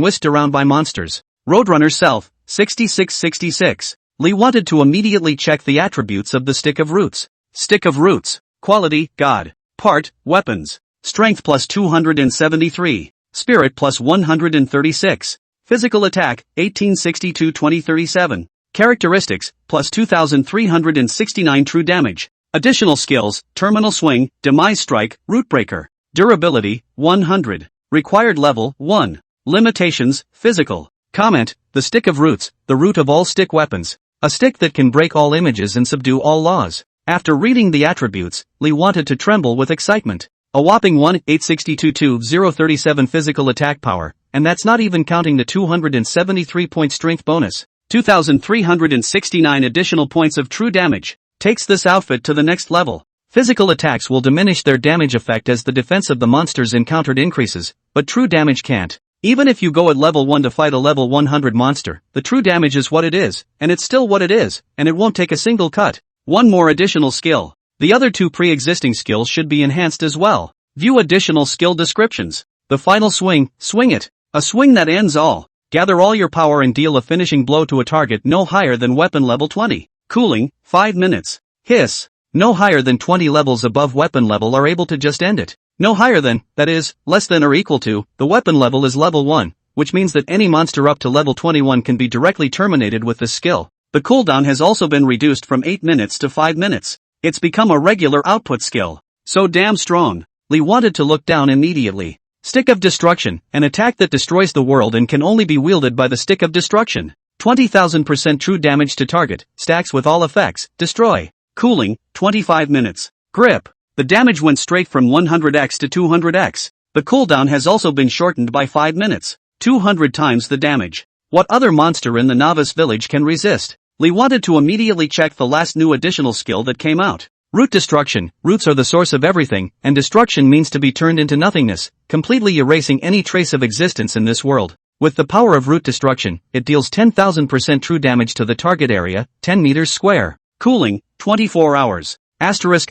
whisked around by monsters. Roadrunner Self, 6666. Lee wanted to immediately check the attributes of the Stick of Roots. Stick of Roots. Quality, God. Part, Weapons. Strength plus 273. Spirit plus 136. Physical Attack, 1862-2037. Characteristics, plus 2369 true damage. Additional skills, Terminal Swing, Demise Strike, Root Breaker. Durability, 100. Required level, 1. Limitations, Physical. Comment, the Stick of Roots, the root of all stick weapons. A stick that can break all images and subdue all laws. After reading the attributes, Lee wanted to tremble with excitement. A whopping 1,862,2037 physical attack power, and that's not even counting the 273-point strength bonus. 2,369 additional points of true damage. Takes this outfit to the next level. Physical attacks will diminish their damage effect as the defense of the monsters encountered increases, but true damage can't. Even if you go at level 1 to fight a level 100 monster, the true damage is what it is, and it's still what it is, and it won't take a single cut. One more additional skill. The other 2 pre-existing skills should be enhanced as well. View additional skill descriptions. The final swing, swing it. A swing that ends all. Gather all your power and deal a finishing blow to a target no higher than weapon level 20. Cooling, 5 minutes. Hiss. No higher than 20 levels above weapon level are able to just end it. No higher than, that is, less than or equal to, the weapon level is level 1, which means that any monster up to level 21 can be directly terminated with this skill. The cooldown has also been reduced from 8 minutes to 5 minutes. It's become a regular output skill. So damn strong. Lee wanted to look down immediately. Stick of Destruction, an attack that destroys the world and can only be wielded by the Stick of Destruction. 20,000% true damage to target, stacks with all effects, destroy. Cooling, 25 minutes. Grip. The damage went straight from 100x to 200x. The cooldown has also been shortened by 5 minutes. 200 times the damage. What other monster in the Novice Village can resist? Lee wanted to immediately check the last new additional skill that came out. Root Destruction. Roots are the source of everything, and destruction means to be turned into nothingness, completely erasing any trace of existence in this world. With the power of Root Destruction, it deals 10,000% true damage to the target area, 10 meters square. Cooling, 24 hours. Asterisk.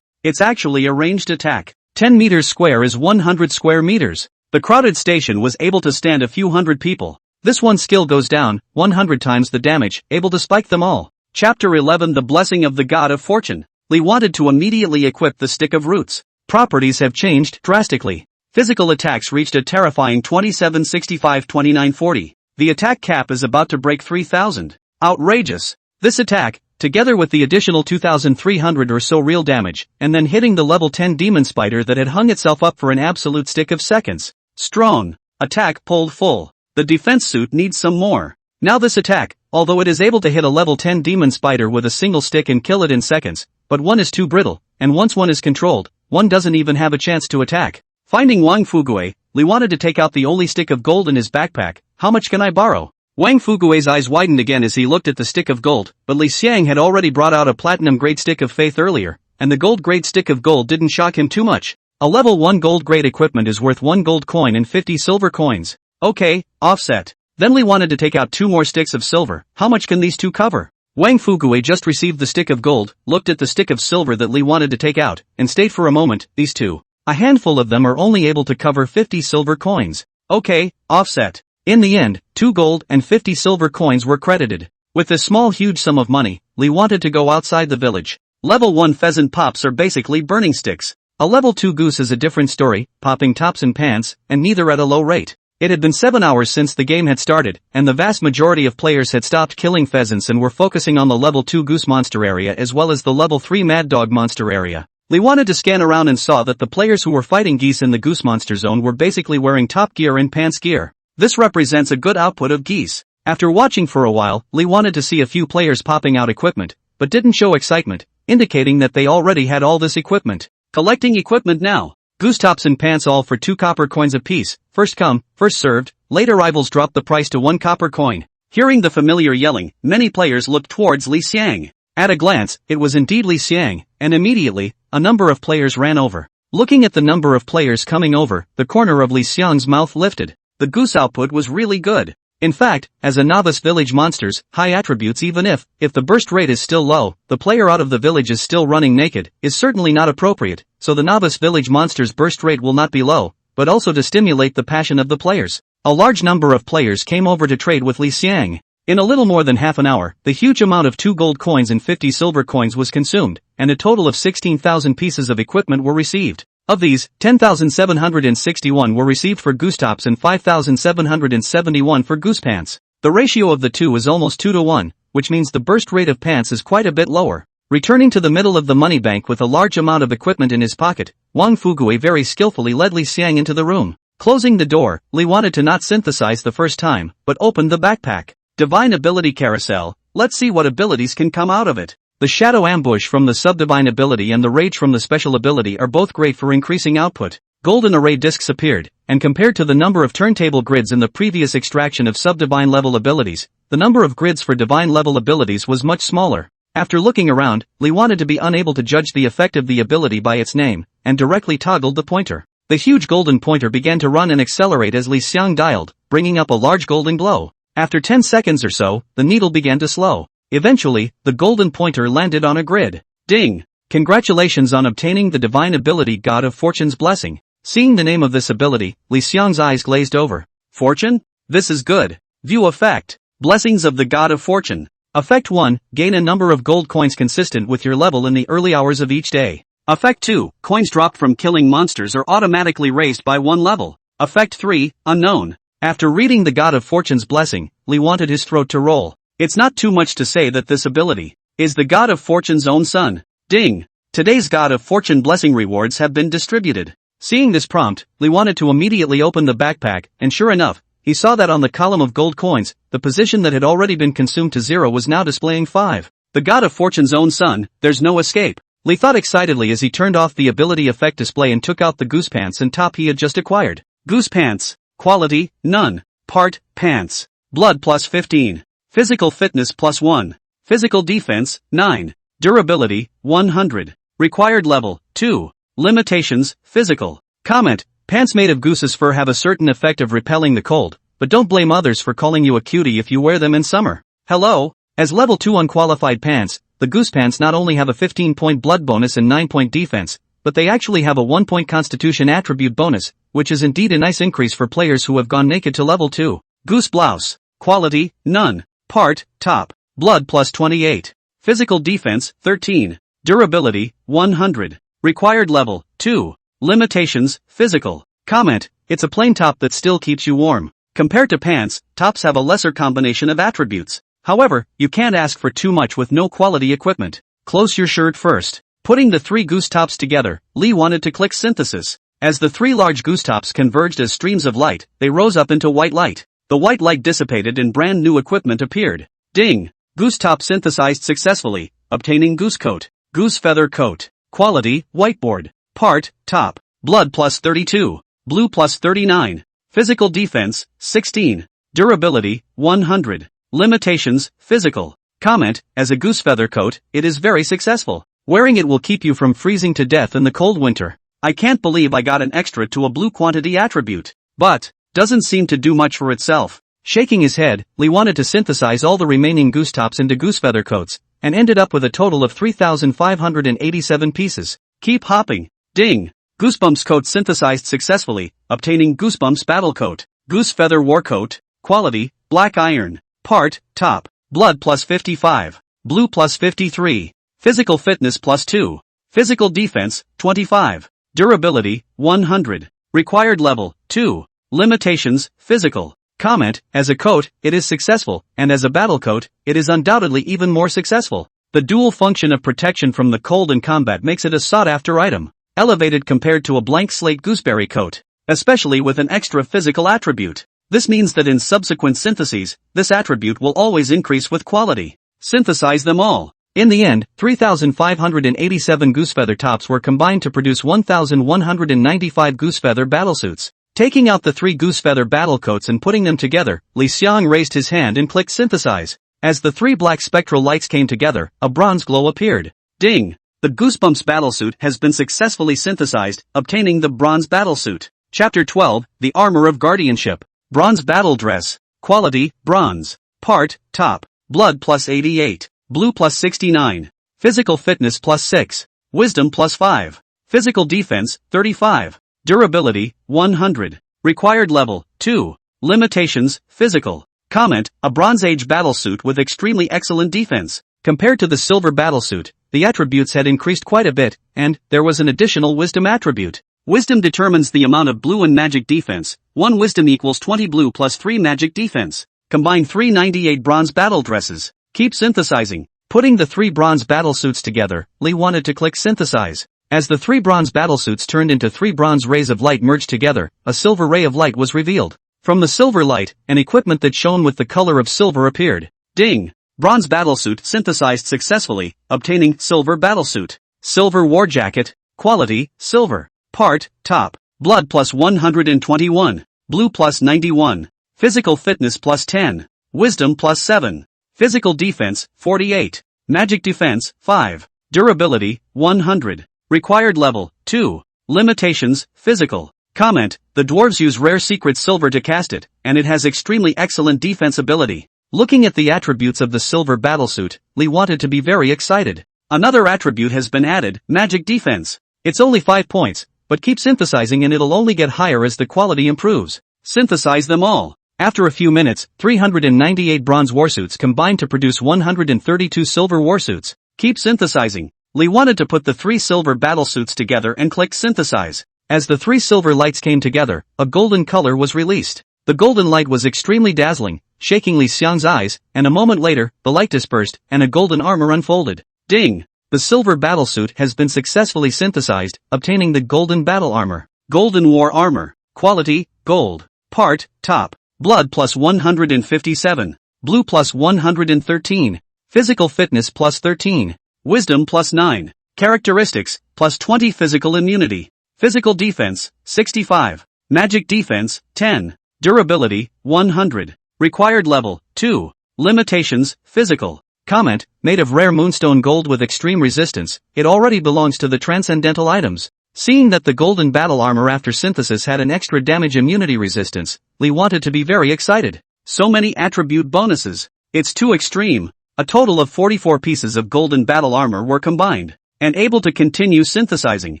It's actually a ranged attack. 10 meters square is 100 square meters. The crowded station was able to stand a few hundred people. This one skill goes down, 100 times the damage, able to spike them all. Chapter 11 The Blessing of the God of Fortune. Lee wanted to immediately equip the Stick of Roots. Properties have changed drastically. Physical attacks reached a terrifying 2765-2940. The attack cap is about to break 3,000. Outrageous. This attack, together with the additional 2,300 or so real damage, and then hitting the level 10 demon spider that had hung itself up for an absolute stick of seconds. Strong. Attack pulled full. The defense suit needs some more. Now this attack, although it is able to hit a level 10 demon spider with a single stick and kill it in seconds, but one is too brittle, and once one is controlled, one doesn't even have a chance to attack. Finding Wang Fuguei, Lee wanted to take out the only stick of gold in his backpack. How much can I borrow? Wang Fuguei's eyes widened again as he looked at the stick of gold, but Li Xiang had already brought out a platinum-grade stick of faith earlier, and the gold-grade stick of gold didn't shock him too much. A level 1 gold-grade equipment is worth 1 gold coin and 50 silver coins. Okay, offset. Then Li wanted to take out 2 more sticks of silver. How much can these 2 cover? Wang Fugue just received the stick of gold, looked at the stick of silver that Lee wanted to take out, and stayed for a moment. These two. A handful of them are only able to cover 50 silver coins. Okay, offset. In the end, 2 gold and 50 silver coins were credited. With this small huge sum of money, Lee wanted to go outside the village. Level 1 pheasant pops are basically burning sticks. A level 2 goose is a different story, popping tops and pants, and neither at a low rate. It had been 7 hours since the game had started, and the vast majority of players had stopped killing pheasants and were focusing on the level 2 goose monster area as well as the level 3 mad dog monster area. Lee wanted to scan around and saw that the players who were fighting geese in the goose monster zone were basically wearing top gear and pants gear. This represents a good output of geese. After watching for a while, Lee wanted to see a few players popping out equipment, but didn't show excitement, indicating that they already had all this equipment. Collecting equipment now. Goose tops and pants all for 2 copper coins apiece, first come, first served. Late arrivals dropped the price to 1 copper coin. Hearing the familiar yelling, many players looked towards Li Xiang. At a glance, it was indeed Li Xiang, and immediately, a number of players ran over. Looking at the number of players coming over, the corner of Li Xiang's mouth lifted. The goose output was really good. In fact, as a novice village monsters, high attributes even if the burst rate is still low, the player out of the village is still running naked, is certainly not appropriate, so the novice village monsters burst rate will not be low, but also to stimulate the passion of the players. A large number of players came over to trade with Li Xiang. In a little more than half an hour, the huge amount of 2 gold coins and 50 silver coins was consumed, and a total of 16,000 pieces of equipment were received. Of these, 10,761 were received for goose tops and 5,771 for goose pants. The ratio of the two is almost 2 to 1, which means the burst rate of pants is quite a bit lower. Returning to the middle of the money bank with a large amount of equipment in his pocket, Wang Fugue very skillfully led Li Xiang into the room. Closing the door, Li wanted to not synthesize the first time, but opened the backpack. Divine ability carousel, let's see what abilities can come out of it. The Shadow Ambush from the Subdivine ability and the Rage from the Special ability are both great for increasing output. Golden Array discs appeared, and compared to the number of turntable grids in the previous extraction of Subdivine level abilities, the number of grids for Divine level abilities was much smaller. After looking around, Lee wanted to be unable to judge the effect of the ability by its name, and directly toggled the pointer. The huge golden pointer began to run and accelerate as Li Xiang dialed, bringing up a large golden glow. After 10 seconds or so, the needle began to slow. Eventually, the golden pointer landed on a grid. Ding! Congratulations on obtaining the divine ability God of Fortune's Blessing. Seeing the name of this ability, Li Xiang's eyes glazed over. Fortune? This is good. View effect. Blessings of the God of Fortune. Effect 1, gain a number of gold coins consistent with your level in the early hours of each day. Effect 2, coins dropped from killing monsters are automatically raised by 1 level. Effect 3, unknown. After reading the God of Fortune's Blessing, Lee wanted his throat to roll. It's not too much to say that this ability is the God of Fortune's own son. Ding! Today's God of Fortune blessing rewards have been distributed. Seeing this prompt, Lee wanted to immediately open the backpack, and sure enough, he saw that on the column of gold coins, the position that had already been consumed to 0 was now displaying 5. The God of Fortune's own son, there's no escape. Lee thought excitedly as he turned off the ability effect display and took out the goose pants and top he had just acquired. Goose pants. Quality, none. Part, pants. Blood plus 15. Physical fitness plus 1. Physical defense, 9. Durability, 100. Required level, 2. Limitations, physical. Comment, pants made of goose's fur have a certain effect of repelling the cold, but don't blame others for calling you a cutie if you wear them in summer. Hello? As level 2 unqualified pants, the goose pants not only have a 15-point blood bonus and 9-point defense, but they actually have a 1-point constitution attribute bonus, which is indeed a nice increase for players who have gone naked to level 2. Goose blouse. Quality, none. Part, top. Blood plus 28. Physical defense, 13. Durability, 100. Required level, 2. Limitations, physical. Comment, it's a plain top that still keeps you warm. Compared to pants, tops have a lesser combination of attributes. However, you can't ask for too much with no quality equipment. Close your shirt first. Putting the 3 goose tops together, Lee wanted to click synthesis. As the 3 large goose tops converged as streams of light, they rose up into white light. The white light dissipated and brand new equipment appeared. Ding! Goose top synthesized successfully, obtaining goose coat. Goose feather coat. Quality, whiteboard. Part, top. Blood plus 32. Blue plus 39. Physical defense, 16. Durability, 100. Limitations, physical. Comment, as a goose feather coat, it is very successful. Wearing it will keep you from freezing to death in the cold winter. I can't believe I got an extra to a blue quantity attribute. But, doesn't seem to do much for itself. Shaking his head, Lee wanted to synthesize all the remaining goose tops into goose feather coats, and ended up with a total of 3,587 pieces. Keep hopping. Ding! Goosebumps coat synthesized successfully, obtaining Goosebumps battle coat. Goose feather war coat. Quality, black iron. Part, top. Blood plus 55. Blue plus 53. Physical fitness plus 2. Physical defense, 25. Durability, 100. Required level, 2. Limitations, physical. Comment, as a coat, it is successful, and as a battle coat, it is undoubtedly even more successful. The dual function of protection from the cold and combat makes it a sought-after item. Elevated compared to a blank slate gooseberry coat, especially with an extra physical attribute. This means that in subsequent syntheses, this attribute will always increase with quality. Synthesize them all. In the end, 3,587 goosefeather tops were combined to produce 1,195 goosefeather battlesuits. Taking out the 3 goosefeather battle coats and putting them together, Li Xiang raised his hand and clicked synthesize. As the 3 black spectral lights came together, a bronze glow appeared. Ding! The Goosebumps battlesuit has been successfully synthesized, obtaining the bronze battlesuit. Chapter 12, The Armor of Guardianship. Bronze battle dress. Quality, bronze. Part, top. Blood plus 88. Blue plus 69. Physical fitness plus 6. Wisdom plus 5. Physical defense, 35. Durability, 100. Required level, 2. Limitations, physical. Comment, a Bronze Age battlesuit with extremely excellent defense. Compared to the silver battlesuit, the attributes had increased quite a bit, and there was an additional wisdom attribute. Wisdom determines the amount of blue and magic defense. 1 wisdom equals 20 blue plus 3 magic defense. Combine 398 bronze battle dresses. Keep synthesizing. Putting the 3 bronze battlesuits together, Lee wanted to click synthesize. As the 3 bronze battlesuits turned into 3 bronze rays of light merged together, a silver ray of light was revealed. From the silver light, an equipment that shone with the color of silver appeared. Ding! Bronze battlesuit synthesized successfully, obtaining silver battlesuit. Silver war jacket. Quality, silver. Part, top. Blood plus 121. Blue plus 91. Physical fitness plus 10. Wisdom plus 7. Physical defense, 48. Magic defense, 5. Durability, 100. Required level, 2. Limitations, physical. Comment, the dwarves use rare secret silver to cast it, and it has extremely excellent defense ability. Looking at the attributes of the silver battlesuit, Lee wanted to be very excited. Another attribute has been added, magic defense. It's only 5 points, but keep synthesizing and it'll only get higher as the quality improves. Synthesize them all. After a few minutes, 398 bronze warsuits combined to produce 132 silver warsuits. Keep synthesizing. Lee wanted to put the 3 silver battlesuits together and click synthesize. As the 3 silver lights came together, a golden color was released. The golden light was extremely dazzling, shaking Li Xiang's eyes, and a moment later, the light dispersed, and a golden armor unfolded. Ding! The silver battlesuit has been successfully synthesized, obtaining the golden battle armor. Golden war armor. Quality, gold. Part, top. Blood plus 157. Blue plus 113. Physical fitness plus 13. Wisdom plus 9. Characteristics, plus 20 physical immunity. Physical defense, 65. Magic defense, 10. Durability, 100. Required level, 2. Limitations, physical. Comment, made of rare moonstone gold with extreme resistance, it already belongs to the transcendental items. Seeing that the golden battle armor after synthesis had an extra damage immunity resistance, Lee wanted to be very excited. So many attribute bonuses. It's too extreme. A total of 44 pieces of golden battle armor were combined, and able to continue synthesizing.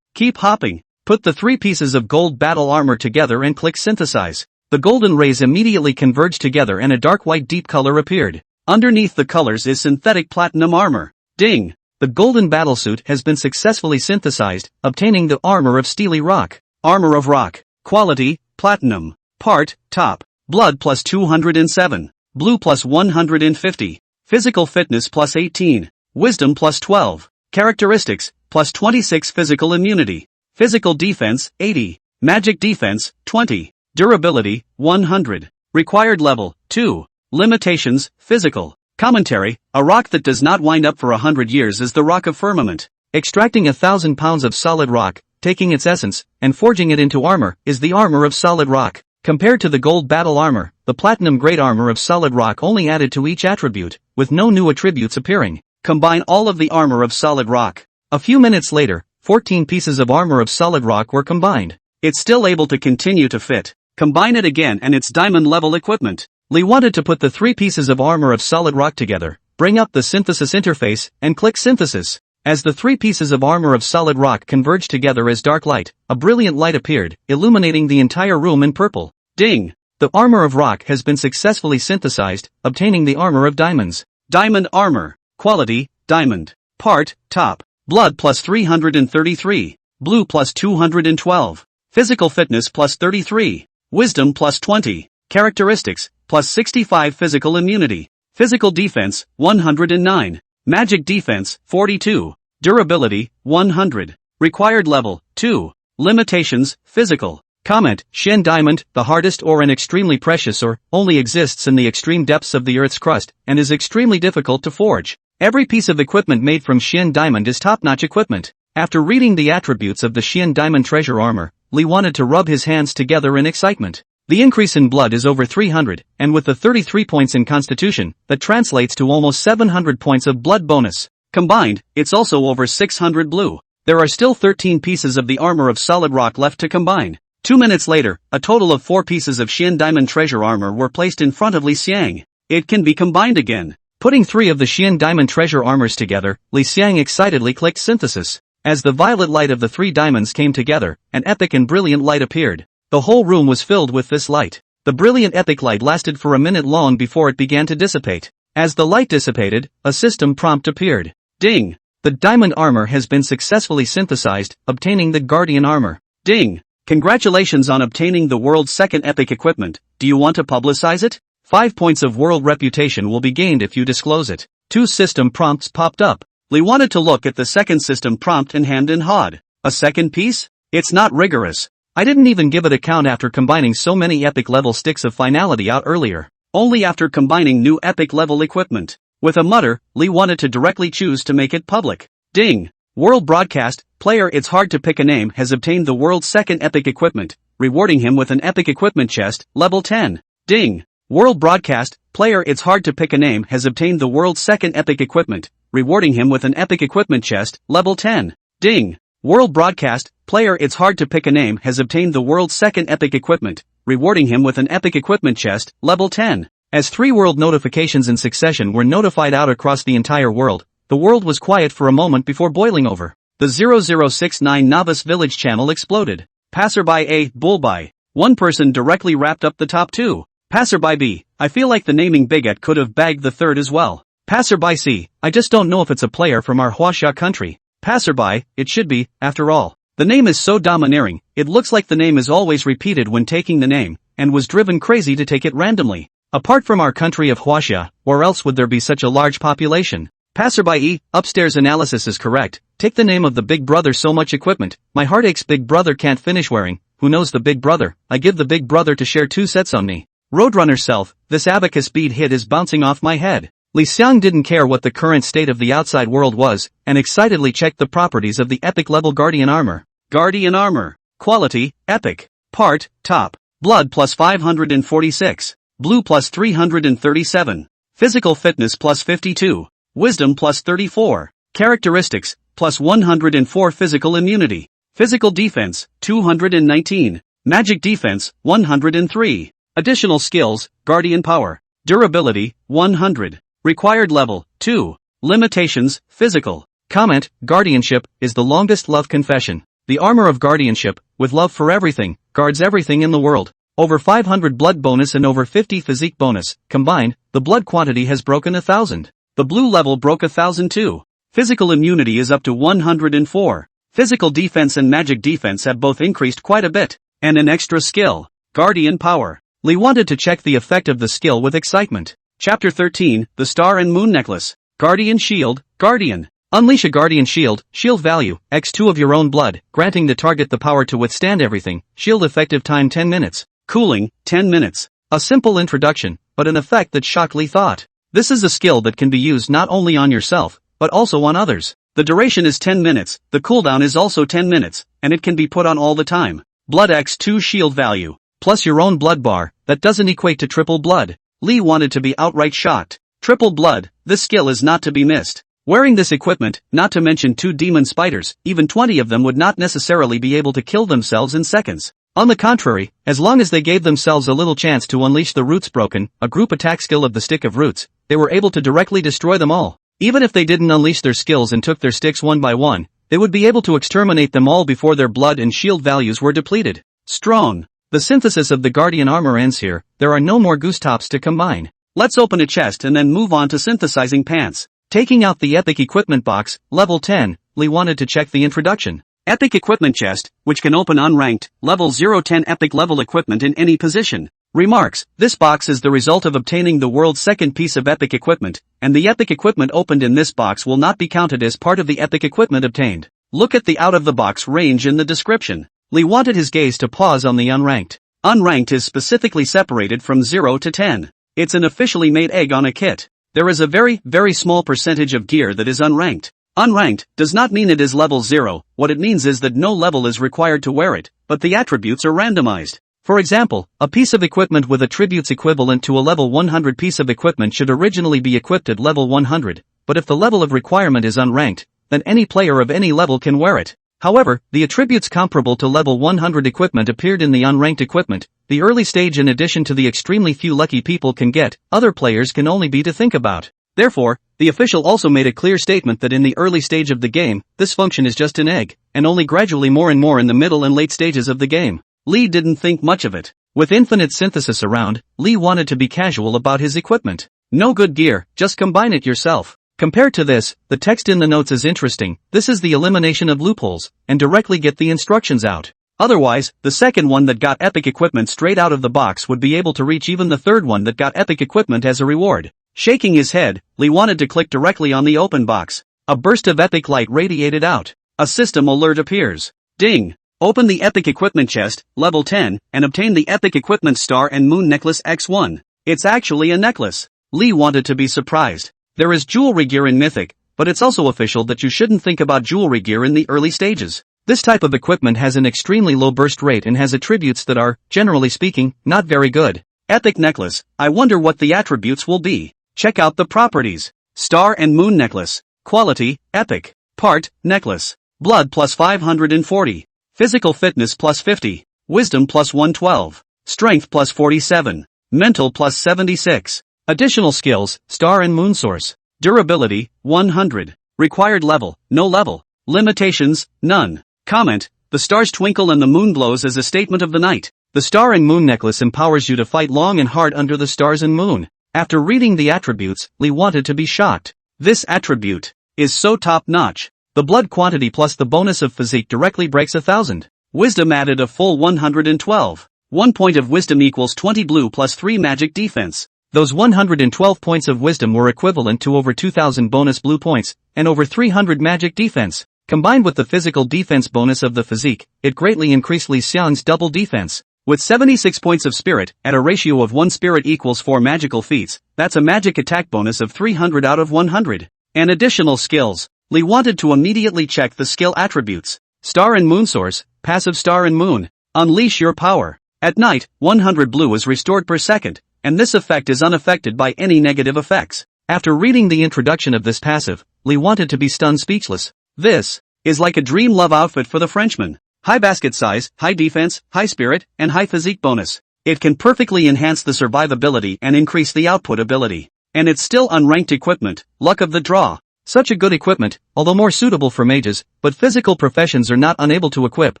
Keep hopping. Put the 3 pieces of gold battle armor together and click synthesize. The golden rays immediately converged together and a dark white deep color appeared. Underneath the colors is synthetic platinum armor. Ding! The golden battlesuit has been successfully synthesized, obtaining the armor of steely rock. Armor of rock. Quality, platinum. Part, top. Blood plus 207. Blue plus 150. Physical fitness plus 18. Wisdom plus 12. Characteristics, plus 26 physical immunity. Physical defense, 80. Magic defense, 20. Durability, 100. Required level, 2. Limitations, physical. Commentary, a rock that does not wind up for 100 years is the rock of firmament. Extracting 1,000 pounds of solid rock, taking its essence, and forging it into armor, is the armor of solid rock. Compared to the gold battle armor, the platinum great armor of solid rock only added to each attribute, with no new attributes appearing. Combine all of the armor of solid rock. A few minutes later, 14 pieces of armor of solid rock were combined. It's still able to continue to fit. Combine it again and it's diamond level equipment. Lee wanted to put the three pieces of armor of solid rock together, bring up the synthesis interface, and click synthesis. As the three pieces of armor of solid rock converged together as dark light, a brilliant light appeared, illuminating the entire room in purple. Ding! The armor of rock has been successfully synthesized, obtaining the armor of diamonds. Diamond armor. Quality, diamond. Part, top. Blood plus 333. Blue plus 212. Physical fitness plus 33. Wisdom plus 20. Characteristics, plus 65 physical immunity. Physical defense, 109. Magic defense, 42. Durability, 100. Required level, 2. Limitations, physical. Comment, Shin Diamond, the hardest ore and extremely precious ore, only exists in the extreme depths of the Earth's crust, and is extremely difficult to forge. Every piece of equipment made from Shin Diamond is top-notch equipment. After reading the attributes of the Shin Diamond treasure armor, Lee wanted to rub his hands together in excitement. The increase in blood is over 300, and with the 33 points in constitution, that translates to almost 700 points of blood bonus. Combined, it's also over 600 blue. There are still 13 pieces of the armor of solid rock left to combine. 2 minutes later, a total of 4 pieces of Shin Diamond treasure armor were placed in front of Li Xiang. It can be combined again. Putting 3 of the Shin Diamond treasure armors together, Li Xiang excitedly clicked synthesis. As the violet light of the 3 diamonds came together, an epic and brilliant light appeared. The whole room was filled with this light. The brilliant epic light lasted for a minute long before it began to dissipate. As the light dissipated, a system prompt appeared. Ding! The diamond armor has been successfully synthesized, obtaining the guardian armor. Ding! Congratulations on obtaining the world's second epic equipment. Do you want to publicize it? 5 points of world reputation will be gained if you disclose it. 2 system prompts popped up. Lee wanted to look at the second system prompt and hemmed and hawed. A second piece? It's not rigorous. I didn't even give it a count after combining so many epic level sticks of finality out earlier. Only after combining new epic level equipment. With a mutter, Lee wanted to directly choose to make it public. Ding! World broadcast, player it's hard to pick a name has obtained the world's second epic equipment, rewarding him with an epic equipment chest, level 10. Ding! World broadcast, player it's hard to pick a name has obtained the world's second epic equipment, rewarding him with an epic equipment chest, level 10. Ding! World broadcast, player it's hard to pick a name has obtained the world's second epic equipment, rewarding him with an epic equipment chest, level 10. As 3 world notifications in succession were notified out across the entire world, the world was quiet for a moment before boiling over. The 0069 Novice Village channel exploded. Passerby A, Bullby. One person directly wrapped up the top 2. Passerby B, I feel like the naming bigot could have bagged the third as well. Passerby C, I just don't know if it's a player from our Huaxia country. Passerby, it should be, after all. The name is so domineering, it looks like the name is always repeated when taking the name, and was driven crazy to take it randomly. Apart from our country of Huaxia, where else would there be such a large population? Passerby E, upstairs analysis is correct. Take the name of the big brother so much equipment, my heart aches big brother can't finish wearing, who knows the big brother, I give the big brother to share 2 sets on me. Roadrunner self, this abacus bead hit is bouncing off my head. Li Xiang didn't care what the current state of the outside world was, and excitedly checked the properties of the epic level guardian armor. Guardian armor. Quality, epic. Part, top. Blood plus 546. Blue plus 337. Physical fitness plus 52. Wisdom plus 34. Characteristics, plus 104 physical immunity. Physical defense, 219. Magic defense, 103. Additional skills, guardian power. Durability, 100. Required level, 2. Limitations, physical. Comment, guardianship is the longest love confession. The armor of guardianship, with love for everything, guards everything in the world. Over 500 blood bonus and over 50 physique bonus. Combined, the blood quantity has broken 1,000. The blue level broke 1,000 too. Physical immunity is up to 104. Physical defense and magic defense have both increased quite a bit. And an extra skill. Guardian power. Lee wanted to check the effect of the skill with excitement. Chapter 13, The Star and Moon Necklace. Guardian Shield, Guardian. Unleash a Guardian Shield, shield value, x2 of your own blood, granting the target the power to withstand everything. Shield effective time 10 minutes. Cooling, 10 minutes. A simple introduction, but an effect that shocked Lee thought. This is a skill that can be used not only on yourself, but also on others. The duration is 10 minutes, the cooldown is also 10 minutes, and it can be put on all the time. Blood x2 shield value, plus your own blood bar, that doesn't equate to triple blood. Lee wanted to be outright shocked. Triple blood, this skill is not to be missed. Wearing this equipment, not to mention 2 demon spiders, even 20 of them would not necessarily be able to kill themselves in seconds. On the contrary, as long as they gave themselves a little chance to unleash the Roots Broken, a group attack skill of the Stick of Roots, they were able to directly destroy them all. Even if they didn't unleash their skills and took their sticks one by one, they would be able to exterminate them all before their blood and shield values were depleted. Strong. The synthesis of the Guardian armor ends here. There are no more goose tops to combine. Let's open a chest and then move on to synthesizing pants. Taking out the Epic Equipment box, level 10, Lee wanted to check the introduction. Epic Equipment chest, which can open unranked, level 010 epic level equipment in any position. Remarks, this box is the result of obtaining the world's second piece of epic equipment, and the epic equipment opened in this box will not be counted as part of the epic equipment obtained. Look at the out-of-the-box range in the description. Lee wanted his gaze to pause on the unranked. Unranked is specifically separated from 0 to 10. It's an officially made egg on a kit. There is a very, very small percentage of gear that is unranked. Unranked does not mean it is level 0, what it means is that no level is required to wear it, but the attributes are randomized. For example, a piece of equipment with attributes equivalent to a level 100 piece of equipment should originally be equipped at level 100, but if the level of requirement is unranked, then any player of any level can wear it. However, the attributes comparable to level 100 equipment appeared in the unranked equipment, the early stage in addition to the extremely few lucky people can get, other players can only be to think about. Therefore, the official also made a clear statement that in the early stage of the game, this function is just an egg, and only gradually more and more in the middle and late stages of the game. Lee didn't think much of it. With infinite synthesis around, Lee wanted to be casual about his equipment. No good gear, just combine it yourself. Compared to this, the text in the notes is interesting. This is the elimination of loopholes, and directly get the instructions out. Otherwise, the second one that got epic equipment straight out of the box would be able to reach even the third one that got epic equipment as a reward. Shaking his head, Lee wanted to click directly on the open box. A burst of epic light radiated out. A system alert appears. Ding! Open the Epic Equipment chest, level 10, and obtain the Epic Equipment Star and Moon Necklace X1. It's actually a necklace. Lee wanted to be surprised. There is jewelry gear in Mythic, but it's also official that you shouldn't think about jewelry gear in the early stages. This type of equipment has an extremely low burst rate and has attributes that are, generally speaking, not very good. Epic Necklace, I wonder what the attributes will be. Check out the properties. Star and Moon Necklace. Quality, Epic. Part, Necklace. Blood plus 540. Physical Fitness plus 50. Wisdom plus 112. Strength plus 47. Mental plus 76. Additional skills, Star and Moon Source. Durability, 100. Required level, no level. Limitations, none. Comment, the stars twinkle and the moon glows as a statement of the night. The Star and Moon Necklace empowers you to fight long and hard under the stars and moon. After reading the attributes, Lee wanted to be shocked. This attribute is so top-notch. The blood quantity plus the bonus of physique directly breaks 1,000. Wisdom added a full 112. 1 point of wisdom equals 20 blue plus 3 magic defense. Those 112 points of wisdom were equivalent to over 2,000 bonus blue points, and over 300 magic defense. Combined with the physical defense bonus of the physique, it greatly increased Li Xiang's double defense. With 76 points of spirit, at a ratio of 1 spirit equals 4 magical feats, that's a magic attack bonus of 300 out of 100. And additional skills. Lee wanted to immediately check the skill attributes. Star and Moon Source, passive Star and Moon. Unleash your power. At night, 100 blue is restored per second, and this effect is unaffected by any negative effects. After reading the introduction of this passive, Lee wanted to be stunned speechless. This is like a dream love outfit for the Frenchman. High basket size, high defense, high spirit, and high physique bonus. It can perfectly enhance the survivability and increase the output ability. And it's still unranked equipment, luck of the draw. Such a good equipment, although more suitable for mages, but physical professions are not unable to equip,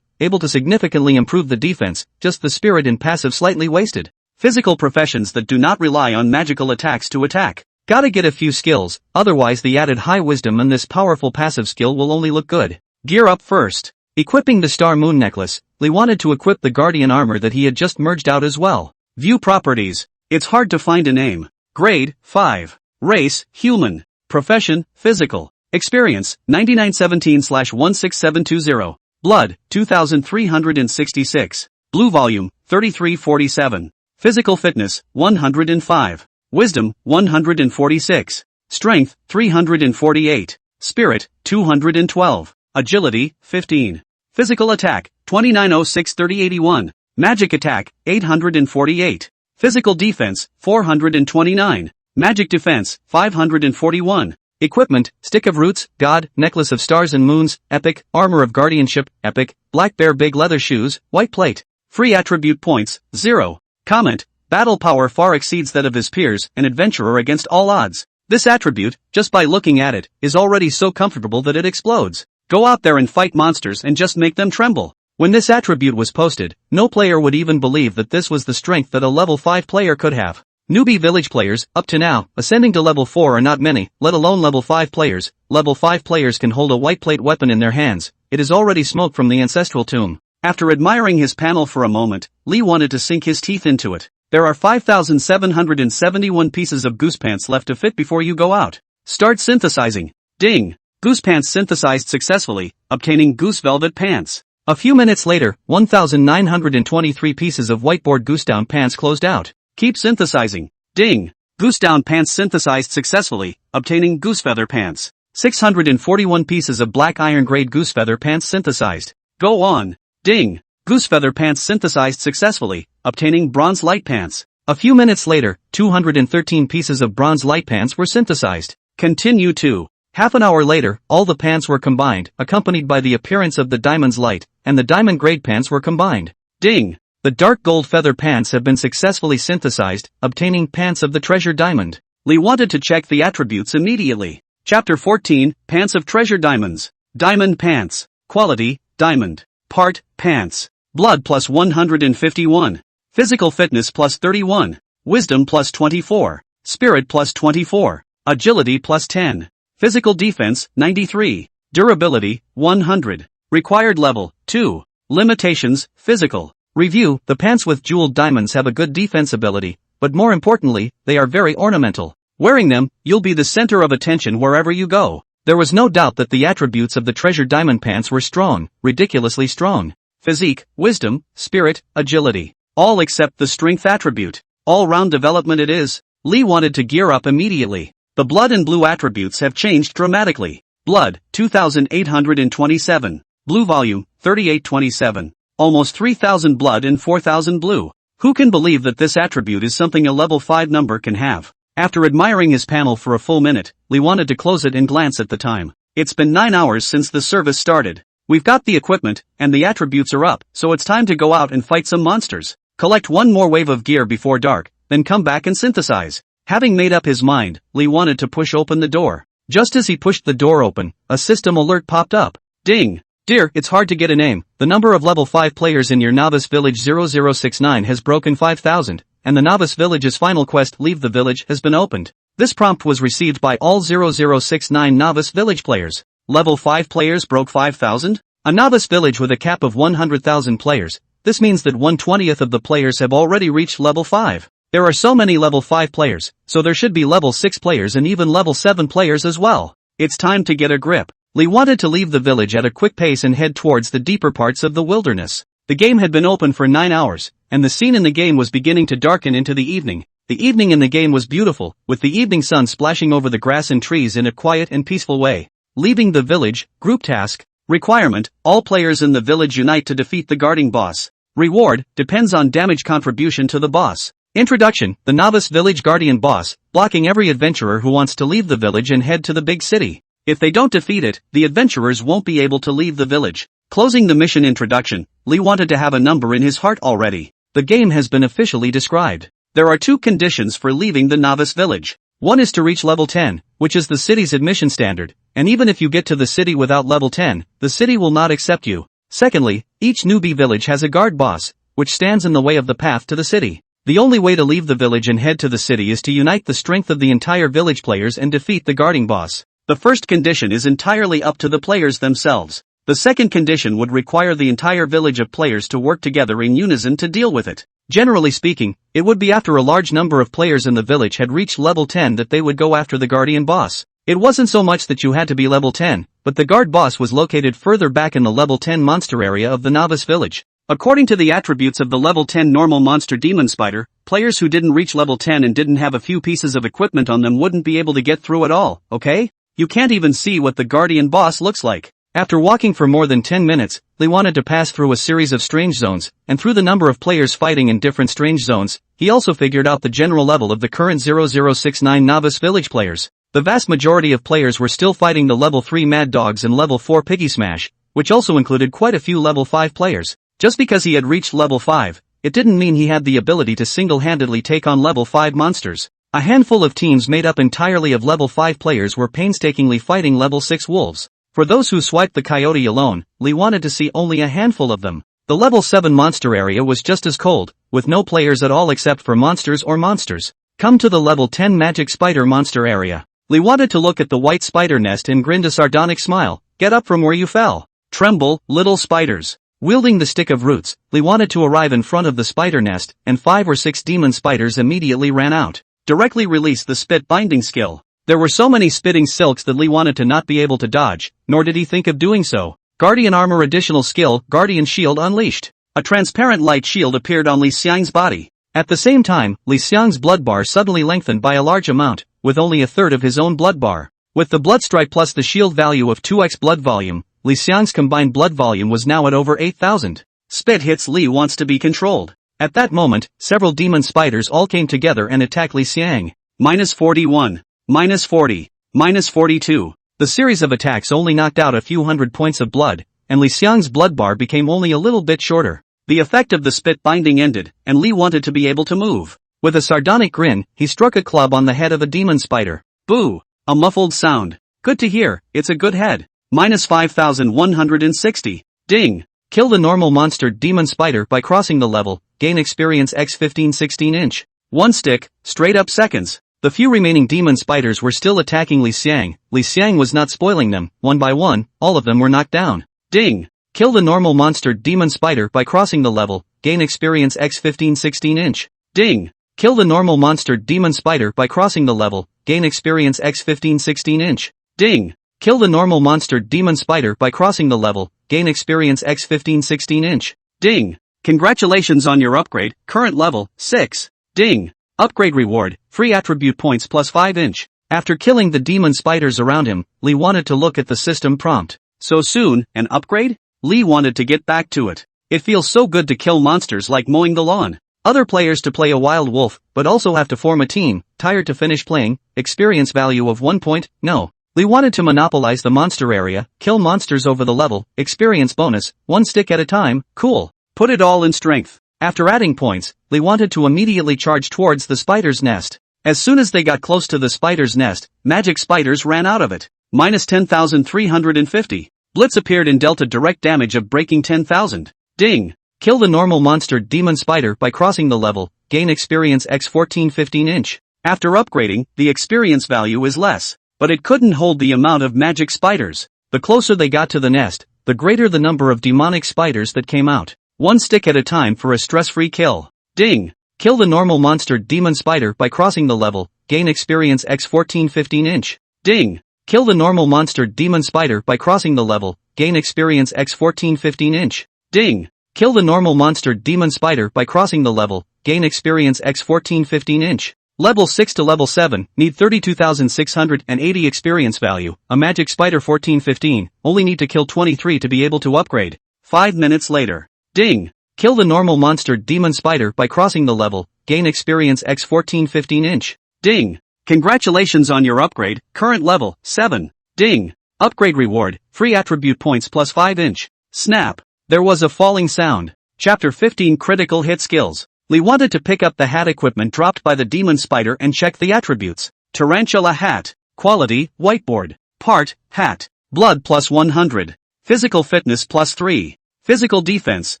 able to significantly improve the defense, just the spirit and passive slightly wasted. Physical professions that do not rely on magical attacks to attack. Gotta get a few skills, otherwise the added high wisdom and this powerful passive skill will only look good. Gear up first. Equipping the Star Moon Necklace, Lee wanted to equip the Guardian armor that he had just merged out as well. View properties. It's hard to find a name. Grade, 5. Race, human. Profession, physical. Experience, 9917/16720. Blood, 2366. Blue volume, 3347. Physical fitness, 105. Wisdom, 146. Strength, 348. Spirit, 212. Agility, 15. Physical attack, 2906/3081. Magic attack, 848. Physical defense, 429. Magic defense, 541. Equipment, Stick of Roots, God, Necklace of Stars and Moons, Epic, Armor of Guardianship, Epic, Black Bear Big Leather Shoes, White Plate. Free attribute points, 0. Comment, battle power far exceeds that of his peers and adventurer against all odds. This attribute, just by looking at it, is already so comfortable that it explodes. Go out there and fight monsters and just make them tremble. When this attribute was posted, no player would even believe that this was the strength that a level 5 player could have. Newbie village players, up to now, ascending to level 4 are not many, let alone level 5 players. Level 5 players can hold a white plate weapon in their hands. It is already smoke from the ancestral tomb. After admiring his panel for a moment, Lee wanted to sink his teeth into it. There are 5,771 pieces of goose pants left to fit before you go out. Start synthesizing. Ding! Goose pants synthesized successfully, obtaining goose velvet pants. A few minutes later, 1,923 pieces of whiteboard goose down pants closed out. Keep synthesizing. Ding! Goose down pants synthesized successfully, obtaining goose feather pants. 641 pieces of black iron grade goose feather pants synthesized. Go on. Ding! Goose feather pants synthesized successfully, obtaining bronze light pants. A few minutes later, 213 pieces of bronze light pants were synthesized. Continue to. Half an hour later, all the pants were combined, accompanied by the appearance of the diamond's light, and the diamond grade pants were combined. Ding! The dark gold feather pants have been successfully synthesized, obtaining pants of the treasure diamond. Lee wanted to check the attributes immediately. Chapter 14, Pants of Treasure Diamonds. Diamond Pants. Quality, Diamond. Part, Pants. Blood plus 151. Physical fitness plus 31. Wisdom plus 24. Spirit plus 24. Agility plus 10. Physical defense, 93. Durability, 100. Required level, 2. Limitations, physical. Review, the pants with jeweled diamonds have a good defense ability, but more importantly, they are very ornamental. Wearing them, you'll be the center of attention wherever you go. There was no doubt that the attributes of the treasure diamond pants were strong, ridiculously strong. Physique, wisdom, spirit, agility. All except the strength attribute. All-round development it is. Lee wanted to gear up immediately. The blood and blue attributes have changed dramatically. Blood, 2,827. Blue volume, 3827. Almost 3,000 blood and 4,000 blue. Who can believe that this attribute is something a level 5 number can have? After admiring his panel for a full minute, Lee wanted to close it and glance at the time. It's been 9 hours since the service started. We've got the equipment, and the attributes are up, so it's time to go out and fight some monsters. Collect one more wave of gear before dark, then come back and synthesize. Having made up his mind, Lee wanted to push open the door. Just as he pushed the door open, a system alert popped up. Ding! Dear, it's hard to get a name. The number of level 5 players in your novice village 0069 has broken 5,000, and the novice village's final quest Leave the Village has been opened. This prompt was received by all 0069 novice village players. Level 5 players broke 5,000? A novice village with a cap of 100,000 players. This means that 1/20th of the players have already reached level 5. There are so many level 5 players, so there should be level 6 players and even level 7 players as well. It's time to get a grip. Lee wanted to leave the village at a quick pace and head towards the deeper parts of the wilderness. The game had been open for 9 hours, and the scene in the game was beginning to darken into the evening. The evening in the game was beautiful, with the evening sun splashing over the grass and trees in a quiet and peaceful way. Leaving the village, group task. Requirement, all players in the village unite to defeat the guarding boss. Reward, depends on damage contribution to the boss. Introduction, the novice village guardian boss, blocking every adventurer who wants to leave the village and head to the big city. If they don't defeat it, the adventurers won't be able to leave the village. Closing the mission introduction, Lee wanted to have a number in his heart already. The game has been officially described. There are 2 conditions for leaving the novice village. One is to reach level 10, which is the city's admission standard, and even if you get to the city without level 10, the city will not accept you. Secondly, each newbie village has a guard boss, which stands in the way of the path to the city. The only way to leave the village and head to the city is to unite the strength of the entire village players and defeat the guarding boss. The first condition is entirely up to the players themselves. The second condition would require the entire village of players to work together in unison to deal with it. Generally speaking, it would be after a large number of players in the village had reached level 10 that they would go after the guardian boss. It wasn't so much that you had to be level 10, but the guard boss was located further back in the level 10 monster area of the novice village. According to the attributes of the level 10 normal monster demon spider, players who didn't reach level 10 and didn't have a few pieces of equipment on them wouldn't be able to get through at all, okay? You can't even see what the guardian boss looks like. After walking for more than 10 minutes, Lee wanted to pass through a series of strange zones, and through the number of players fighting in different strange zones, he also figured out the general level of the current 0069 novice village players. The vast majority of players were still fighting the level 3 Mad Dogs and level 4 Piggy Smash, which also included quite a few level 5 players. Just because he had reached level 5, it didn't mean he had the ability to single-handedly take on level 5 monsters. A handful of teams made up entirely of level 5 players were painstakingly fighting level 6 wolves. For those who swiped the coyote alone, Lee wanted to see only a handful of them. The level 7 monster area was just as cold, with no players at all except for monsters or monsters. Come to the level 10 magic spider monster area. Lee wanted to look at the white spider nest and grinned a sardonic smile. Get up from where you fell. Tremble, little spiders. Wielding the stick of roots, Lee wanted to arrive in front of the spider nest, and 5 or 6 demon spiders immediately ran out. Directly release the spit binding skill. There were so many spitting silks that Lee wanted to not be able to dodge, nor did he think of doing so. Guardian armor additional skill, Guardian shield unleashed. A transparent light shield appeared on Li Xiang's body. At the same time, Li Xiang's blood bar suddenly lengthened by a large amount, with only a third of his own blood bar. With the blood strike plus the shield value of 2x blood volume, Li Xiang's combined blood volume was now at over 8,000. Spit hits Li wants to be controlled. At that moment, several demon spiders all came together and attacked Li Xiang. -41, -40, -42. The series of attacks only knocked out a few hundred points of blood, and Li Xiang's blood bar became only a little bit shorter. The effect of the spit binding ended, and Li wanted to be able to move. With a sardonic grin, he struck a club on the head of a demon spider. Boo! A muffled sound. Good to hear, it's a good head. -5160. Ding! Kill the normal monster demon spider by crossing the level, gain experience x 15-16 inch. 1 stick, straight up seconds. The few remaining demon spiders were still attacking Li Xiang. Li Xiang was not spoiling them. One by one, all of them were knocked down. Ding! Kill the normal monster demon spider by crossing the level, gain experience x 15-16 inch. Ding! Kill the normal monster demon spider by crossing the level, gain experience x 15-16 inch. Ding! Kill the normal monster demon spider by crossing the level, gain experience x 15-16 inch. Ding! Congratulations on your upgrade, current level, 6. Ding! Upgrade reward, free attribute points plus 5 inch. After killing the demon spiders around him, Lee wanted to look at the system prompt. So soon, an upgrade? Lee wanted to get back to it. It feels so good to kill monsters like mowing the lawn. Other players to play a wild wolf, but also have to form a team, tired to finish playing, experience value of 1 point, no. Lee wanted to monopolize the monster area, kill monsters over the level, experience bonus, 1 stick at a time, cool. Put it all in strength. After adding points, Lee wanted to immediately charge towards the spider's nest. As soon as they got close to the spider's nest, magic spiders ran out of it. -10,350. Blitz appeared and dealt a direct damage of breaking 10,000. Ding! Kill the normal monster demon spider by crossing the level, gain experience x 14-15 inch. After upgrading, the experience value is less. But it couldn't hold the amount of magic spiders. The closer they got to the nest, the greater the number of demonic spiders that came out. 1 stick at a time for a stress-free kill. Ding! Kill the normal monster demon spider by crossing the level, gain experience x 14-15 inch. Ding! Kill the normal monster demon spider by crossing the level, gain experience x 14-15 inch. Ding! Kill the normal monster demon spider by crossing the level, gain experience x 14-15 inch. Level 6 to level 7, need 32,680 experience value, a magic spider 14-15, only need to kill 23 to be able to upgrade. 5 minutes later. Ding! Kill the normal monster demon spider by crossing the level, gain experience x 14-15 inch. Ding! Congratulations on your upgrade, current level, 7. Ding! Upgrade reward, free attribute points plus 5 inch. Snap! There was a falling sound. Chapter 15 Critical Hit Skills. Lee wanted to pick up the hat equipment dropped by the demon spider and check the attributes. Tarantula hat. Quality, whiteboard. Part, hat. Blood plus 100. Physical fitness plus 3. Physical defense,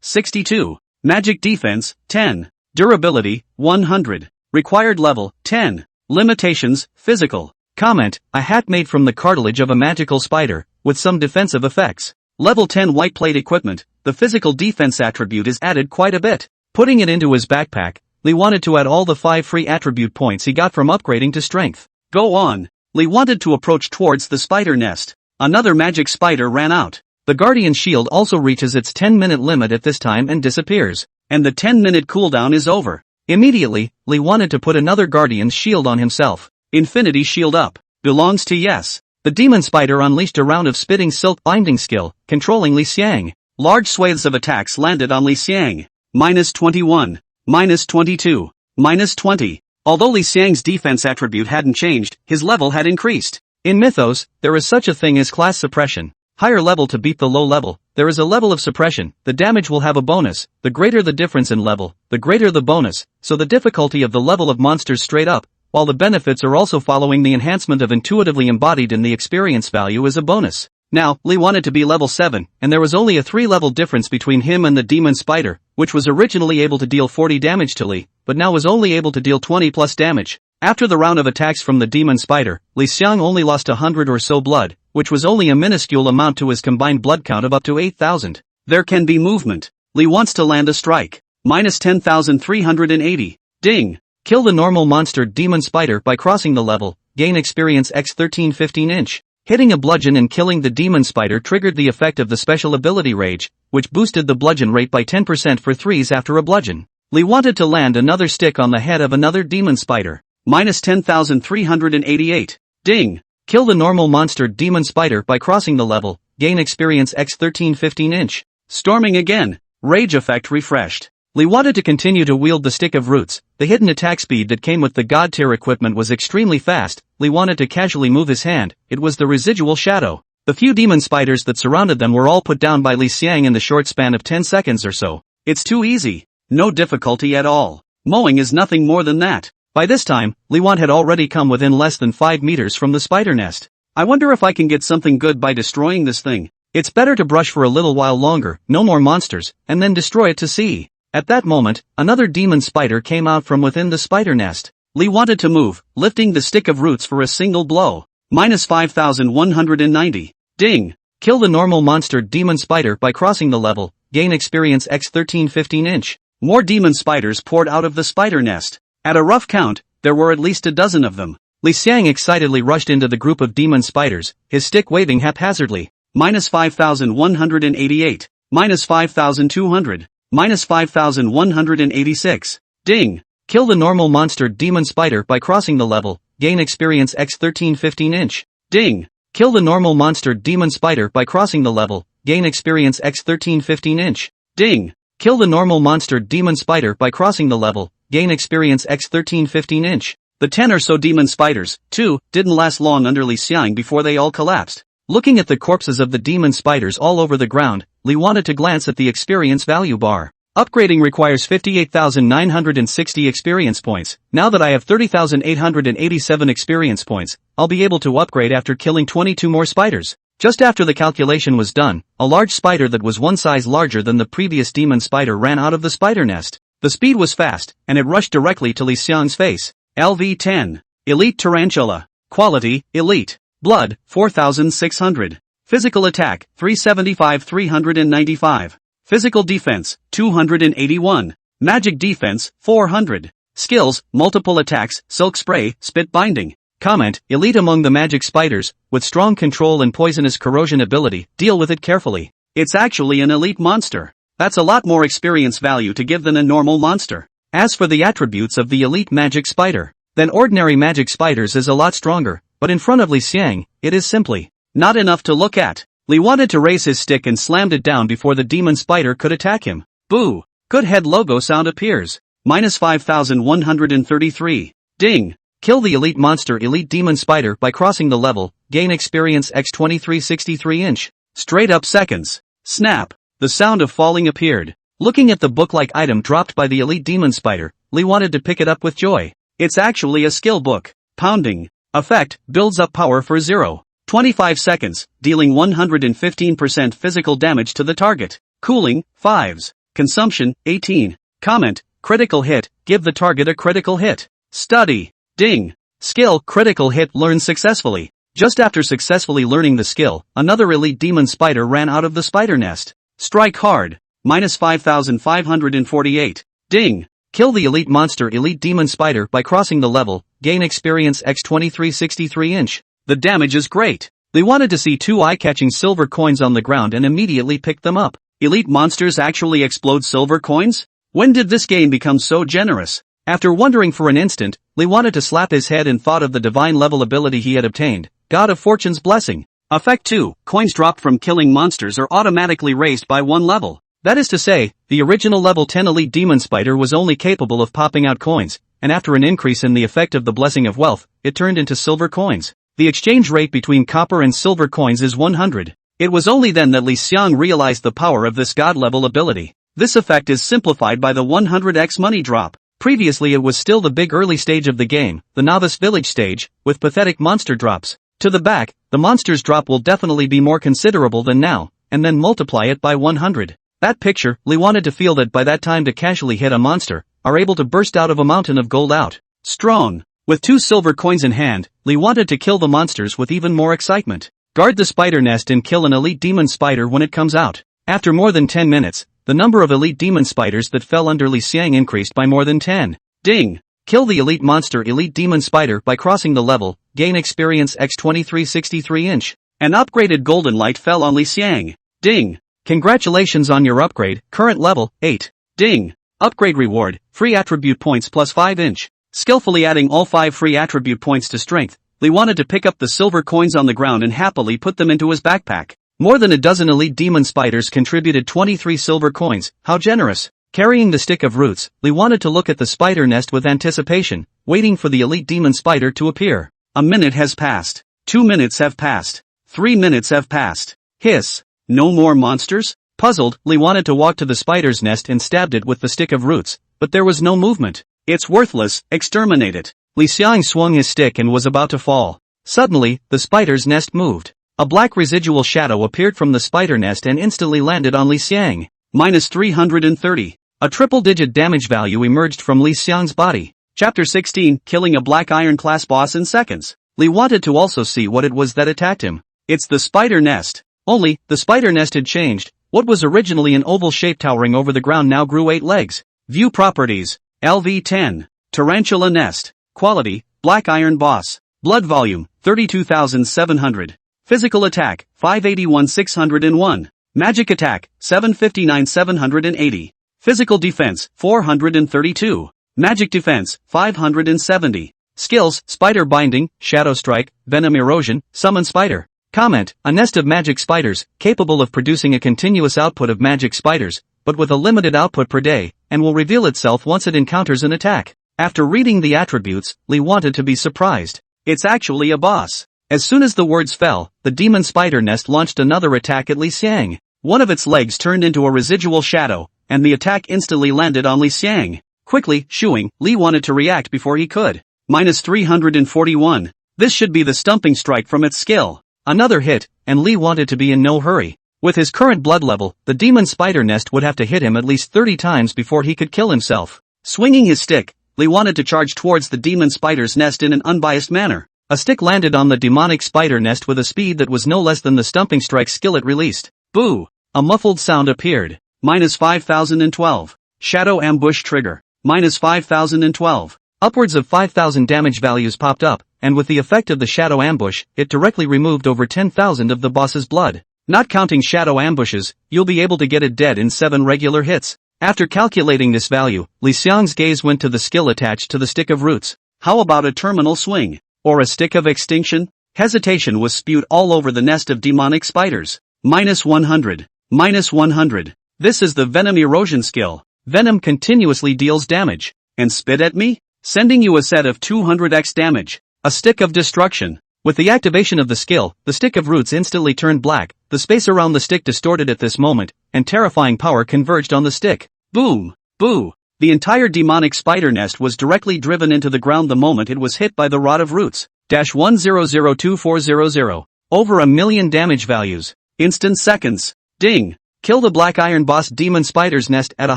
62. Magic defense, 10. Durability, 100. Required level, 10. Limitations, physical. Comment, a hat made from the cartilage of a magical spider, with some defensive effects. Level 10 white plate equipment, the physical defense attribute is added quite a bit. Putting it into his backpack, Lee wanted to add all the 5 free attribute points he got from upgrading to strength. Go on. Lee wanted to approach towards the spider nest. Another magic spider ran out. The Guardian Shield also reaches its 10-minute limit at this time and disappears. And the 10-minute cooldown is over. Immediately, Lee wanted to put another Guardian's Shield on himself. Infinity Shield up. Belongs to yes. The demon spider unleashed a round of spitting silk binding skill, controlling Li Xiang. Large swathes of attacks landed on Li Xiang. -21, -22, -20. Although Li Xiang's defense attribute hadn't changed, his level had increased. In Mythos, there is such a thing as class suppression. Higher level to beat the low level, there is a level of suppression, the damage will have a bonus, the greater the difference in level, the greater the bonus, so the difficulty of the level of monsters straight up, while the benefits are also following the enhancement of intuitively embodied in the experience value is a bonus. Now, Lee wanted to be level 7, and there was only a 3-level difference between him and the demon spider, which was originally able to deal 40 damage to Lee, but now was only able to deal 20 plus damage. After the round of attacks from the demon spider, Li Xiang only lost 100 or so blood, which was only a minuscule amount to his combined blood count of up to 8,000. There can be movement. Li wants to land a strike. Minus 10,380. Ding! Kill the normal monster demon spider by crossing the level, gain experience x 13-15 inch. Hitting a bludgeon and killing the demon spider triggered the effect of the special ability Rage, which boosted the bludgeon rate by 10% for 3s after a bludgeon. Li wanted to land another stick on the head of another demon spider. Minus 10,388. Ding! Kill the normal monster demon spider by crossing the level, gain experience x 13-15 inch. Storming again. Rage effect refreshed. Li wanted to continue to wield the stick of roots. The hidden attack speed that came with the god tier equipment was extremely fast. Li wanted to casually move his hand. It was the residual shadow. The few demon spiders that surrounded them were all put down by Li Xiang in the short span of 10 seconds or so. It's too easy. No difficulty at all. Mowing is nothing more than that. By this time, Li Wan had already come within less than 5 meters from the spider nest. I wonder if I can get something good by destroying this thing. It's better to brush for a little while longer, no more monsters, and then destroy it to see. At that moment, another demon spider came out from within the spider nest. Li wanted to move, lifting the stick of roots for a single blow. Minus 5,190. Ding! Kill the normal monster demon spider by crossing the level, gain experience x 13-15 inch. More demon spiders poured out of the spider nest. At a rough count, there were at least a dozen of them. Li Xiang excitedly rushed into the group of demon spiders, his stick waving haphazardly. Minus 5,188. Minus 5,200. Minus 5,186. Ding! Kill the normal monster demon spider by crossing the level, gain experience x 13-15 inch. Ding! Kill the normal monster demon spider by crossing the level, gain experience x 13-15 inch. Ding! Kill the normal monster demon spider by crossing the level, gain experience x 13-15 inch. The 10 or so demon spiders, too, didn't last long under Li Xiang before they all collapsed. Looking at the corpses of the demon spiders all over the ground, Li wanted to glance at the experience value bar. Upgrading requires 58,960 experience points. Now that I have 30,887 experience points, I'll be able to upgrade after killing 22 more spiders. Just after the calculation was done, a large spider that was one size larger than the previous demon spider ran out of the spider nest. The speed was fast, and it rushed directly to Li Xiang's face. LV10. Elite Tarantula. Quality, Elite. Blood, 4,600. Physical attack, 375-395. Physical defense, 281. Magic defense, 400. Skills, multiple attacks, silk spray, spit binding. Comment, elite among the magic spiders, with strong control and poisonous corrosion ability, deal with it carefully. It's actually an elite monster. That's a lot more experience value to give than a normal monster. As for the attributes of the elite magic spider, then ordinary magic spiders is a lot stronger, but in front of Li Xiang, it is simply not enough to look at. Li wanted to raise his stick and slammed it down before the demon spider could attack him. Boo! Good head logo sound appears. Minus 5,133. Ding! Kill the elite monster elite demon spider by crossing the level, gain experience x 2363 inch. Straight up seconds. Snap! The sound of falling appeared. Looking at the book-like item dropped by the elite demon spider, Li wanted to pick it up with joy. It's actually a skill book. Pounding. Effect, builds up power for 0.25 seconds, dealing 115% physical damage to the target. Cooling, 5s. Consumption, 18. Comment, critical hit, give the target a critical hit. Study. Ding. Skill, critical hit learned successfully. Just after successfully learning the skill, another elite demon spider ran out of the spider nest. Strike hard. Minus 5,548. Ding. Kill the elite monster elite demon spider by crossing the level, gain experience x 2363 inch. The damage is great. They wanted to see 2 eye-catching silver coins on the ground and immediately picked them up. Elite monsters actually explode silver coins? When did this game become so generous? After wondering for an instant, Li wanted to slap his head and thought of the divine level ability he had obtained, God of Fortune's Blessing. Effect 2, coins dropped from killing monsters are automatically raised by 1 level. That is to say, the original level 10 elite demon spider was only capable of popping out coins, and after an increase in the effect of the Blessing of Wealth, it turned into silver coins. The exchange rate between copper and silver coins is 100. It was only then that Li Xiang realized the power of this god-level ability. This effect is simplified by the 100x money drop. Previously it was still the big early stage of the game, the novice village stage, with pathetic monster drops. To the back, the monster's drop will definitely be more considerable than now, and then multiply it by 100. That picture, Li wanted to feel that by that time to casually hit a monster, are able to burst out of a mountain of gold out. Strong. With 2 silver coins in hand, Li wanted to kill the monsters with even more excitement. Guard the spider nest and kill an elite demon spider when it comes out. After more than 10 minutes, the number of elite demon spiders that fell under Li Xiang increased by more than 10. Ding! Kill the elite monster elite demon spider by crossing the level, gain experience x 2363 inch. An upgraded golden light fell on Li Xiang. Ding! Congratulations on your upgrade, current level, 8. Ding! Upgrade reward, free attribute points plus 5 inch. Skillfully adding all 5 free attribute points to strength, Li wanted to pick up the silver coins on the ground and happily put them into his backpack. More than a dozen elite demon spiders contributed 23 silver coins, how generous. Carrying the stick of roots, Li wanted to look at the spider nest with anticipation, waiting for the elite demon spider to appear. A minute has passed. 2 minutes have passed. 3 minutes have passed. Hiss. No more monsters? Puzzled, Li wanted to walk to the spider's nest and stabbed it with the stick of roots, but there was no movement. It's worthless, exterminate it. Li Xiang swung his stick and was about to fall. Suddenly, the spider's nest moved. A black residual shadow appeared from the spider nest and instantly landed on Li Xiang. Minus 330. A triple-digit damage value emerged from Li Xiang's body. Chapter 16, Killing a Black Iron Class Boss in Seconds. Li wanted to also see what it was that attacked him. It's the spider nest. Only, the spider nest had changed. What was originally an oval shape towering over the ground now grew 8 legs. View properties. LV10. Tarantula nest. Quality, Black Iron Boss. Blood volume, 32,700. Physical attack, 581,601. Magic attack, 759,780. Physical defense, 432. Magic defense, 570. Skills, Spider Binding, Shadow Strike, Venom Erosion, Summon Spider. Comment, a nest of magic spiders, capable of producing a continuous output of magic spiders, but with a limited output per day, and will reveal itself once it encounters an attack. After reading the attributes, Li wanted to be surprised. It's actually a boss. As soon as the words fell, the demon spider nest launched another attack at Li Xiang. One of its legs turned into a residual shadow, and the attack instantly landed on Li Xiang. Quickly, shooing, Li wanted to react before he could. Minus 341. This should be the stumping strike from its skill. Another hit, and Li wanted to be in no hurry. With his current blood level, the demon spider nest would have to hit him at least 30 times before he could kill himself. Swinging his stick, Li wanted to charge towards the demon spider's nest in an unbiased manner. A stick landed on the demonic spider nest with a speed that was no less than the stumping strike skill it released. Boo! A muffled sound appeared. Minus 5,012. Shadow ambush trigger. Minus 5,012. Upwards of 5,000 damage values popped up, and with the effect of the shadow ambush, it directly removed over 10,000 of the boss's blood. Not counting shadow ambushes, you'll be able to get it dead in 7 regular hits. After calculating this value, Li Xiang's gaze went to the skill attached to the stick of roots. How about a terminal swing? Or a stick of extinction? Hesitation was spewed all over the nest of demonic spiders. Minus 100. Minus 100. This is the Venom Erosion skill. Venom continuously deals damage. And spit at me? Sending you a set of 200x damage. A stick of destruction. With the activation of the skill, the stick of roots instantly turned black, the space around the stick distorted at this moment, and terrifying power converged on the stick. Boom! Boo! The entire demonic spider nest was directly driven into the ground the moment it was hit by the rod of roots. 1002400. Over 1,000,000 damage values. Instant seconds. Ding! Kill the black iron boss demon spider's nest at a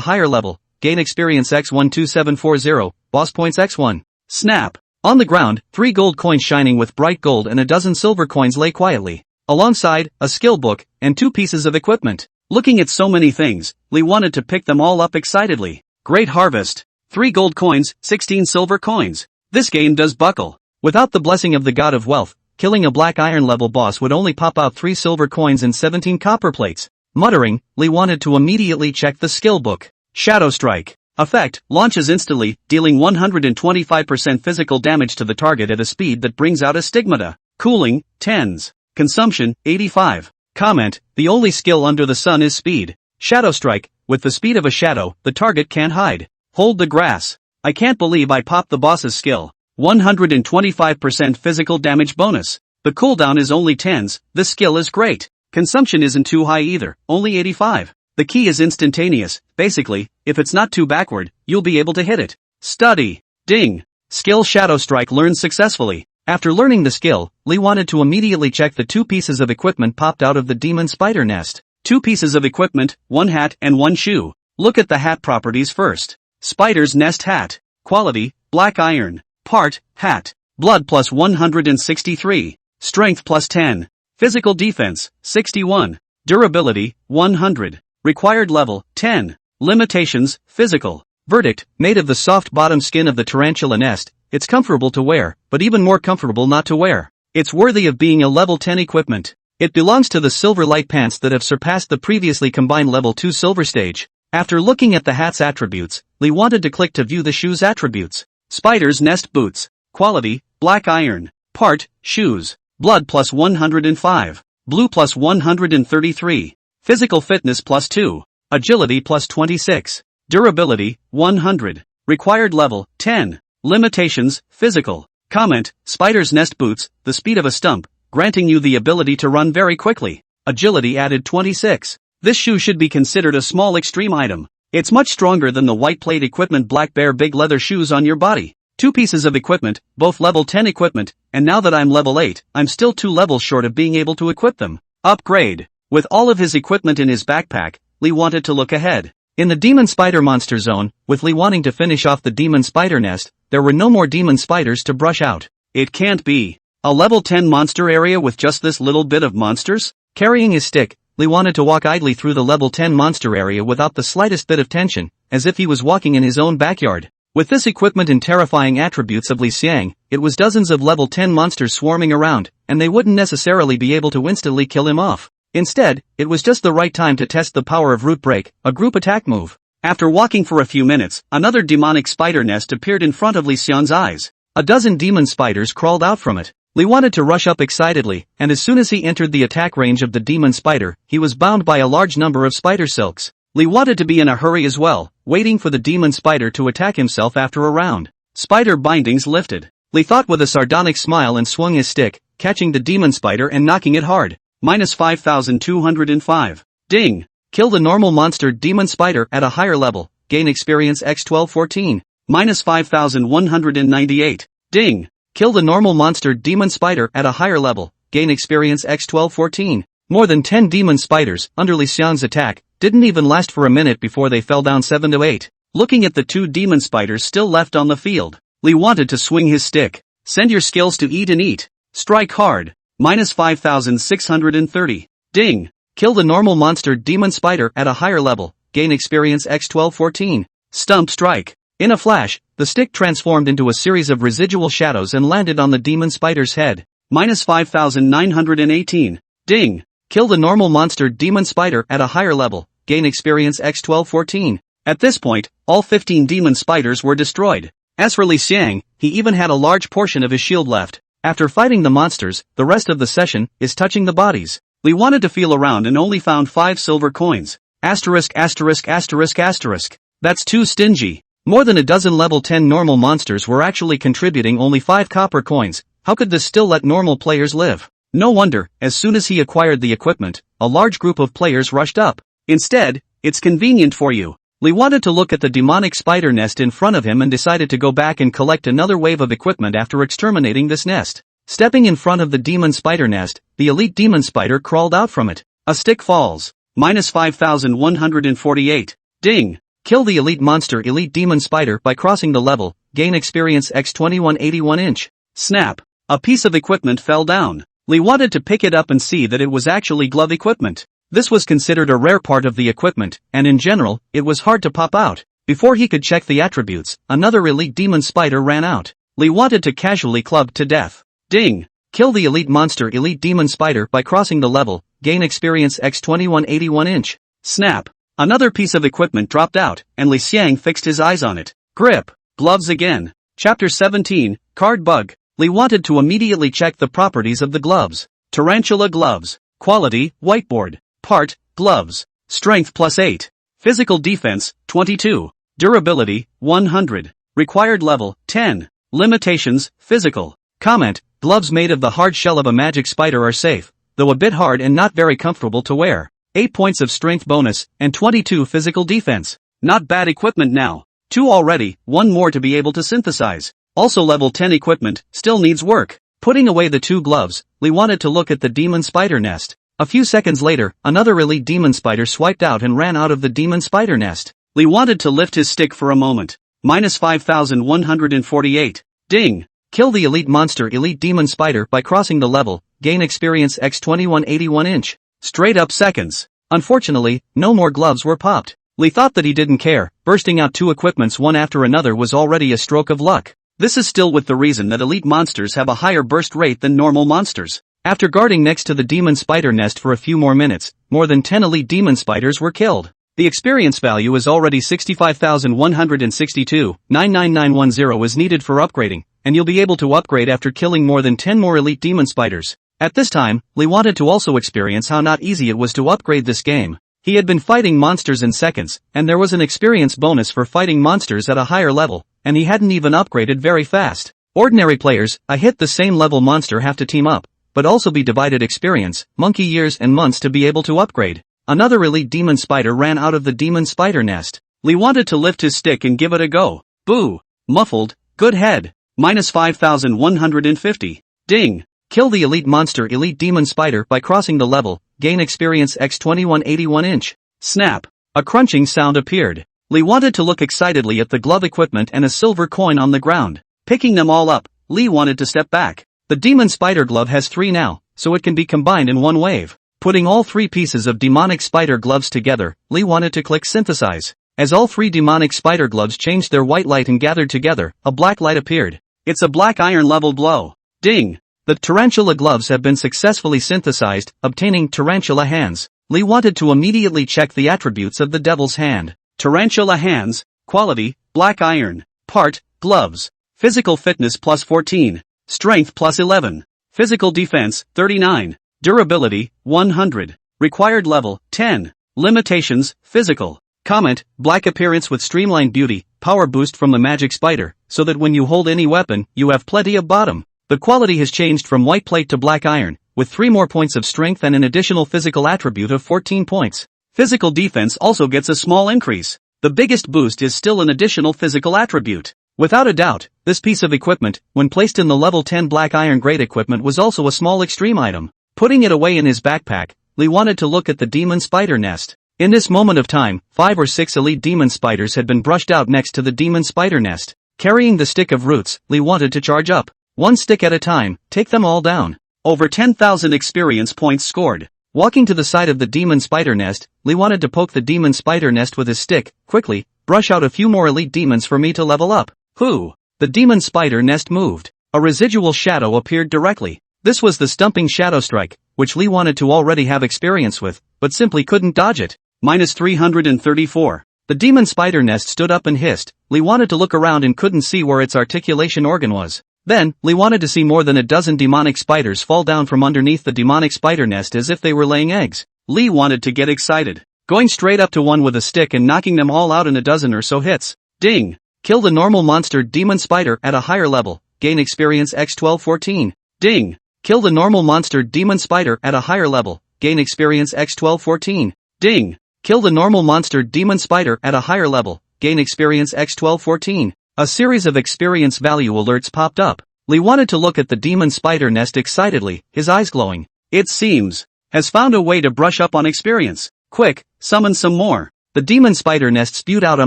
higher level. Gain experience x12740, boss points x1. Snap! On the ground, 3 gold coins shining with bright gold and a dozen silver coins lay quietly. Alongside, a skill book, and 2 pieces of equipment. Looking at so many things, Li wanted to pick them all up excitedly. Great harvest. 3 gold coins, 16 silver coins. This game does buckle. Without the blessing of the god of wealth, killing a black iron level boss would only pop out 3 silver coins and 17 copper plates. Muttering, Li wanted to immediately check the skill book. Shadow Strike. Effect, launches instantly, dealing 125% physical damage to the target at a speed that brings out a stigmata. Cooling, 10s. Consumption, 85. Comment, the only skill under the sun is speed. Shadow Strike, with the speed of a shadow, the target can't hide. Hold the grass. I can't believe I popped the boss's skill. 125% physical damage bonus. The cooldown is only 10s, this skill is great. Consumption isn't too high either, only 85. The key is instantaneous. Basically, if it's not too backward, you'll be able to hit it. Study. Ding. Skill Shadow Strike learned successfully. After learning the skill, Lee wanted to immediately check the 2 pieces of equipment popped out of the demon spider nest. 2 pieces of equipment, 1 hat and 1 shoe. Look at the hat properties first. Spider's nest hat. Quality, black iron. Part, hat. Blood plus 163. Strength plus 10. Physical defense, 61. Durability, 100. Required level, 10. Limitations, physical. Verdict, made of the soft bottom skin of the tarantula nest, it's comfortable to wear, but even more comfortable not to wear. It's worthy of being a level 10 equipment. It belongs to the silver light pants that have surpassed the previously combined level 2 silver stage. After looking at the hat's attributes, Lee wanted to click to view the shoe's attributes. Spider's nest boots. Quality, black iron. Part, shoes. Blood plus 105. Blue plus 133. Physical fitness plus 2. Agility plus 26. Durability, 100. Required level, 10. Limitations, physical. Comment, Spider's nest boots, the speed of a stump, granting you the ability to run very quickly. Agility added 26. This shoe should be considered a small extreme item. It's much stronger than the white plate equipment Black Bear big leather shoes on your body. 2 pieces of equipment, both level 10 equipment, and now that I'm level 8, I'm still 2 levels short of being able to equip them. Upgrade. With all of his equipment in his backpack, Lee wanted to look ahead. In the demon spider monster zone, with Lee wanting to finish off the demon spider nest, there were no more demon spiders to brush out. It can't be. A level 10 monster area with just this little bit of monsters? Carrying his stick, Lee wanted to walk idly through the level 10 monster area without the slightest bit of tension, as if he was walking in his own backyard. With this equipment and terrifying attributes of Li Xiang, it was dozens of level 10 monsters swarming around, and they wouldn't necessarily be able to instantly kill him off. Instead, it was just the right time to test the power of Root Break, a group attack move. After walking for a few minutes, another demonic spider nest appeared in front of Li Xiang's eyes. A dozen demon spiders crawled out from it. Li wanted to rush up excitedly, and as soon as he entered the attack range of the demon spider, he was bound by a large number of spider silks. Li wanted to be in a hurry as well, waiting for the demon spider to attack himself after a round. Spider bindings lifted. Li thought with a sardonic smile and swung his stick, catching the demon spider and knocking it hard. Minus 5205. Ding. Kill the normal monster demon spider at a higher level. Gain experience x1214. Minus 5198. Ding. Kill the normal monster demon spider at a higher level. Gain experience x1214. More than 10 demon spiders, under Li Xiang's attack, didn't even last for a minute before they fell down 7 to 8. Looking at the 2 demon spiders still left on the field, Li wanted to swing his stick. Send your skills to eat and eat. Strike hard. Minus 5630. Ding. Kill the normal monster demon spider at a higher level. Gain experience x1214. Stump strike. In a flash, the stick transformed into a series of residual shadows and landed on the demon spider's head. Minus 5918. Ding. Kill the normal monster demon spider at a higher level. Gain experience x1214. At this point, all 15 demon spiders were destroyed. As for Li Xiang, he even had a large portion of his shield left. After fighting the monsters, the rest of the session is touching the bodies. Li wanted to feel around and only found 5 silver coins. Asterisk asterisk asterisk asterisk. That's too stingy. More than a dozen level 10 normal monsters were actually contributing only 5 copper coins. How could this still let normal players live? No wonder, as soon as he acquired the equipment, a large group of players rushed up. Instead, it's convenient for you. Li wanted to look at the demonic spider nest in front of him and decided to go back and collect another wave of equipment after exterminating this nest. Stepping in front of the demon spider nest, the elite demon spider crawled out from it. A stick falls. Minus 5148. Ding. Kill the elite monster elite demon spider by crossing the level. Gain experience x2181 inch. Snap. A piece of equipment fell down. Li wanted to pick it up and see that it was actually glove equipment. This was considered a rare part of the equipment, and in general, it was hard to pop out. Before he could check the attributes, another elite demon spider ran out. Li wanted to casually club to death. Ding. Kill the elite monster elite demon spider by crossing the level. Gain experience x2181 inch. Snap. Another piece of equipment dropped out, and Li Xiang fixed his eyes on it. Grip. Gloves again. Chapter 17, Card Bug. Li wanted to immediately check the properties of the gloves. Tarantula gloves. Quality, whiteboard. Part, gloves. Strength plus 8. Physical defense, 22. Durability, 100. Required level, 10. Limitations, physical. Comment, gloves made of the hard shell of a magic spider are safe, though a bit hard and not very comfortable to wear. 8 points of strength bonus, and 22 physical defense. Not bad equipment now. 2 already, 1 more to be able to synthesize. Also level 10 equipment, still needs work. Putting away the 2 gloves, Lee wanted to look at the demon spider nest. A few seconds later, another elite demon spider swiped out and ran out of the demon spider nest. Lee wanted to lift his stick for a moment. Minus 5,148. Ding! Kill the elite monster elite demon spider by crossing the level, gain experience x 2181 inch. Straight up seconds. Unfortunately, no more gloves were popped. Lee thought that he didn't care, bursting out 2 equipments one after another was already a stroke of luck. This is still with the reason that elite monsters have a higher burst rate than normal monsters. After guarding next to the demon spider nest for a few more minutes, more than 10 elite demon spiders were killed. The experience value is already 65,162, 99910 is needed for upgrading, and you'll be able to upgrade after killing more than 10 more elite demon spiders. At this time, Lee wanted to also experience how not easy it was to upgrade this game. He had been fighting monsters in seconds, and there was an experience bonus for fighting monsters at a higher level, and he hadn't even upgraded very fast. Ordinary players, I hit the same level monster have to team up, but also be divided experience, monkey years and months to be able to upgrade. Another elite demon spider ran out of the demon spider nest. Lee wanted to lift his stick and give it a go. Boo! Muffled, good head. Minus 5,150. Ding! Kill the elite monster elite demon spider by crossing the level, gain experience x 2181 inch. Snap! A crunching sound appeared. Lee wanted to look excitedly at the glove equipment and a silver coin on the ground. Picking them all up, Lee wanted to step back. The demon spider glove has 3 now, so it can be combined in one wave. Putting all 3 pieces of demonic spider gloves together, Lee wanted to click synthesize. As all 3 demonic spider gloves changed their white light and gathered together, a black light appeared. It's a black iron level blow. Ding! The tarantula gloves have been successfully synthesized, obtaining tarantula hands. Lee wanted to immediately check the attributes of the devil's hand. Tarantula hands, quality, black iron, part, gloves. Physical fitness plus 14. Strength plus 11. Physical defense, 39. Durability, 100. Required level, 10. Limitations, physical. Comment, black appearance with streamlined beauty, power boost from the magic spider, so that when you hold any weapon, you have plenty of bottom. The quality has changed from white plate to black iron, with 3 more points of strength and an additional physical attribute of 14 points. Physical defense also gets a small increase. The biggest boost is still an additional physical attribute. Without a doubt, this piece of equipment, when placed in the level 10 black iron grade equipment was also a small extreme item. Putting it away in his backpack, Lee wanted to look at the demon spider nest. In this moment of time, 5 or 6 elite demon spiders had been brushed out next to the demon spider nest. Carrying the stick of roots, Lee wanted to charge up. 1 stick at a time, take them all down. Over 10,000 experience points scored. Walking to the side of the demon spider nest, Lee wanted to poke the demon spider nest with his stick. Quickly, brush out a few more elite demons for me to level up. Whoo! The demon spider nest moved. A residual shadow appeared directly. This was the stumping shadow strike, which Lee wanted to already have experience with, but simply couldn't dodge it. Minus 334. The demon spider nest stood up and hissed. Lee wanted to look around and couldn't see where its articulation organ was. Then, Lee wanted to see more than a dozen demonic spiders fall down from underneath the demonic spider nest as if they were laying eggs. Lee wanted to get excited. Going straight up to one with a stick and knocking them all out in a dozen or so hits. Ding! Kill the normal monster demon spider at a higher level, gain experience x 1214. Ding! Kill the normal monster demon spider at a higher level, gain experience x 1214. Ding! Kill the normal monster demon spider at a higher level, gain experience x 1214. A series of experience value alerts popped up. Lee wanted to look at the demon spider nest excitedly, his eyes glowing. It seems, has found a way to brush up on experience. Quick, summon some more. The demon spider nest spewed out a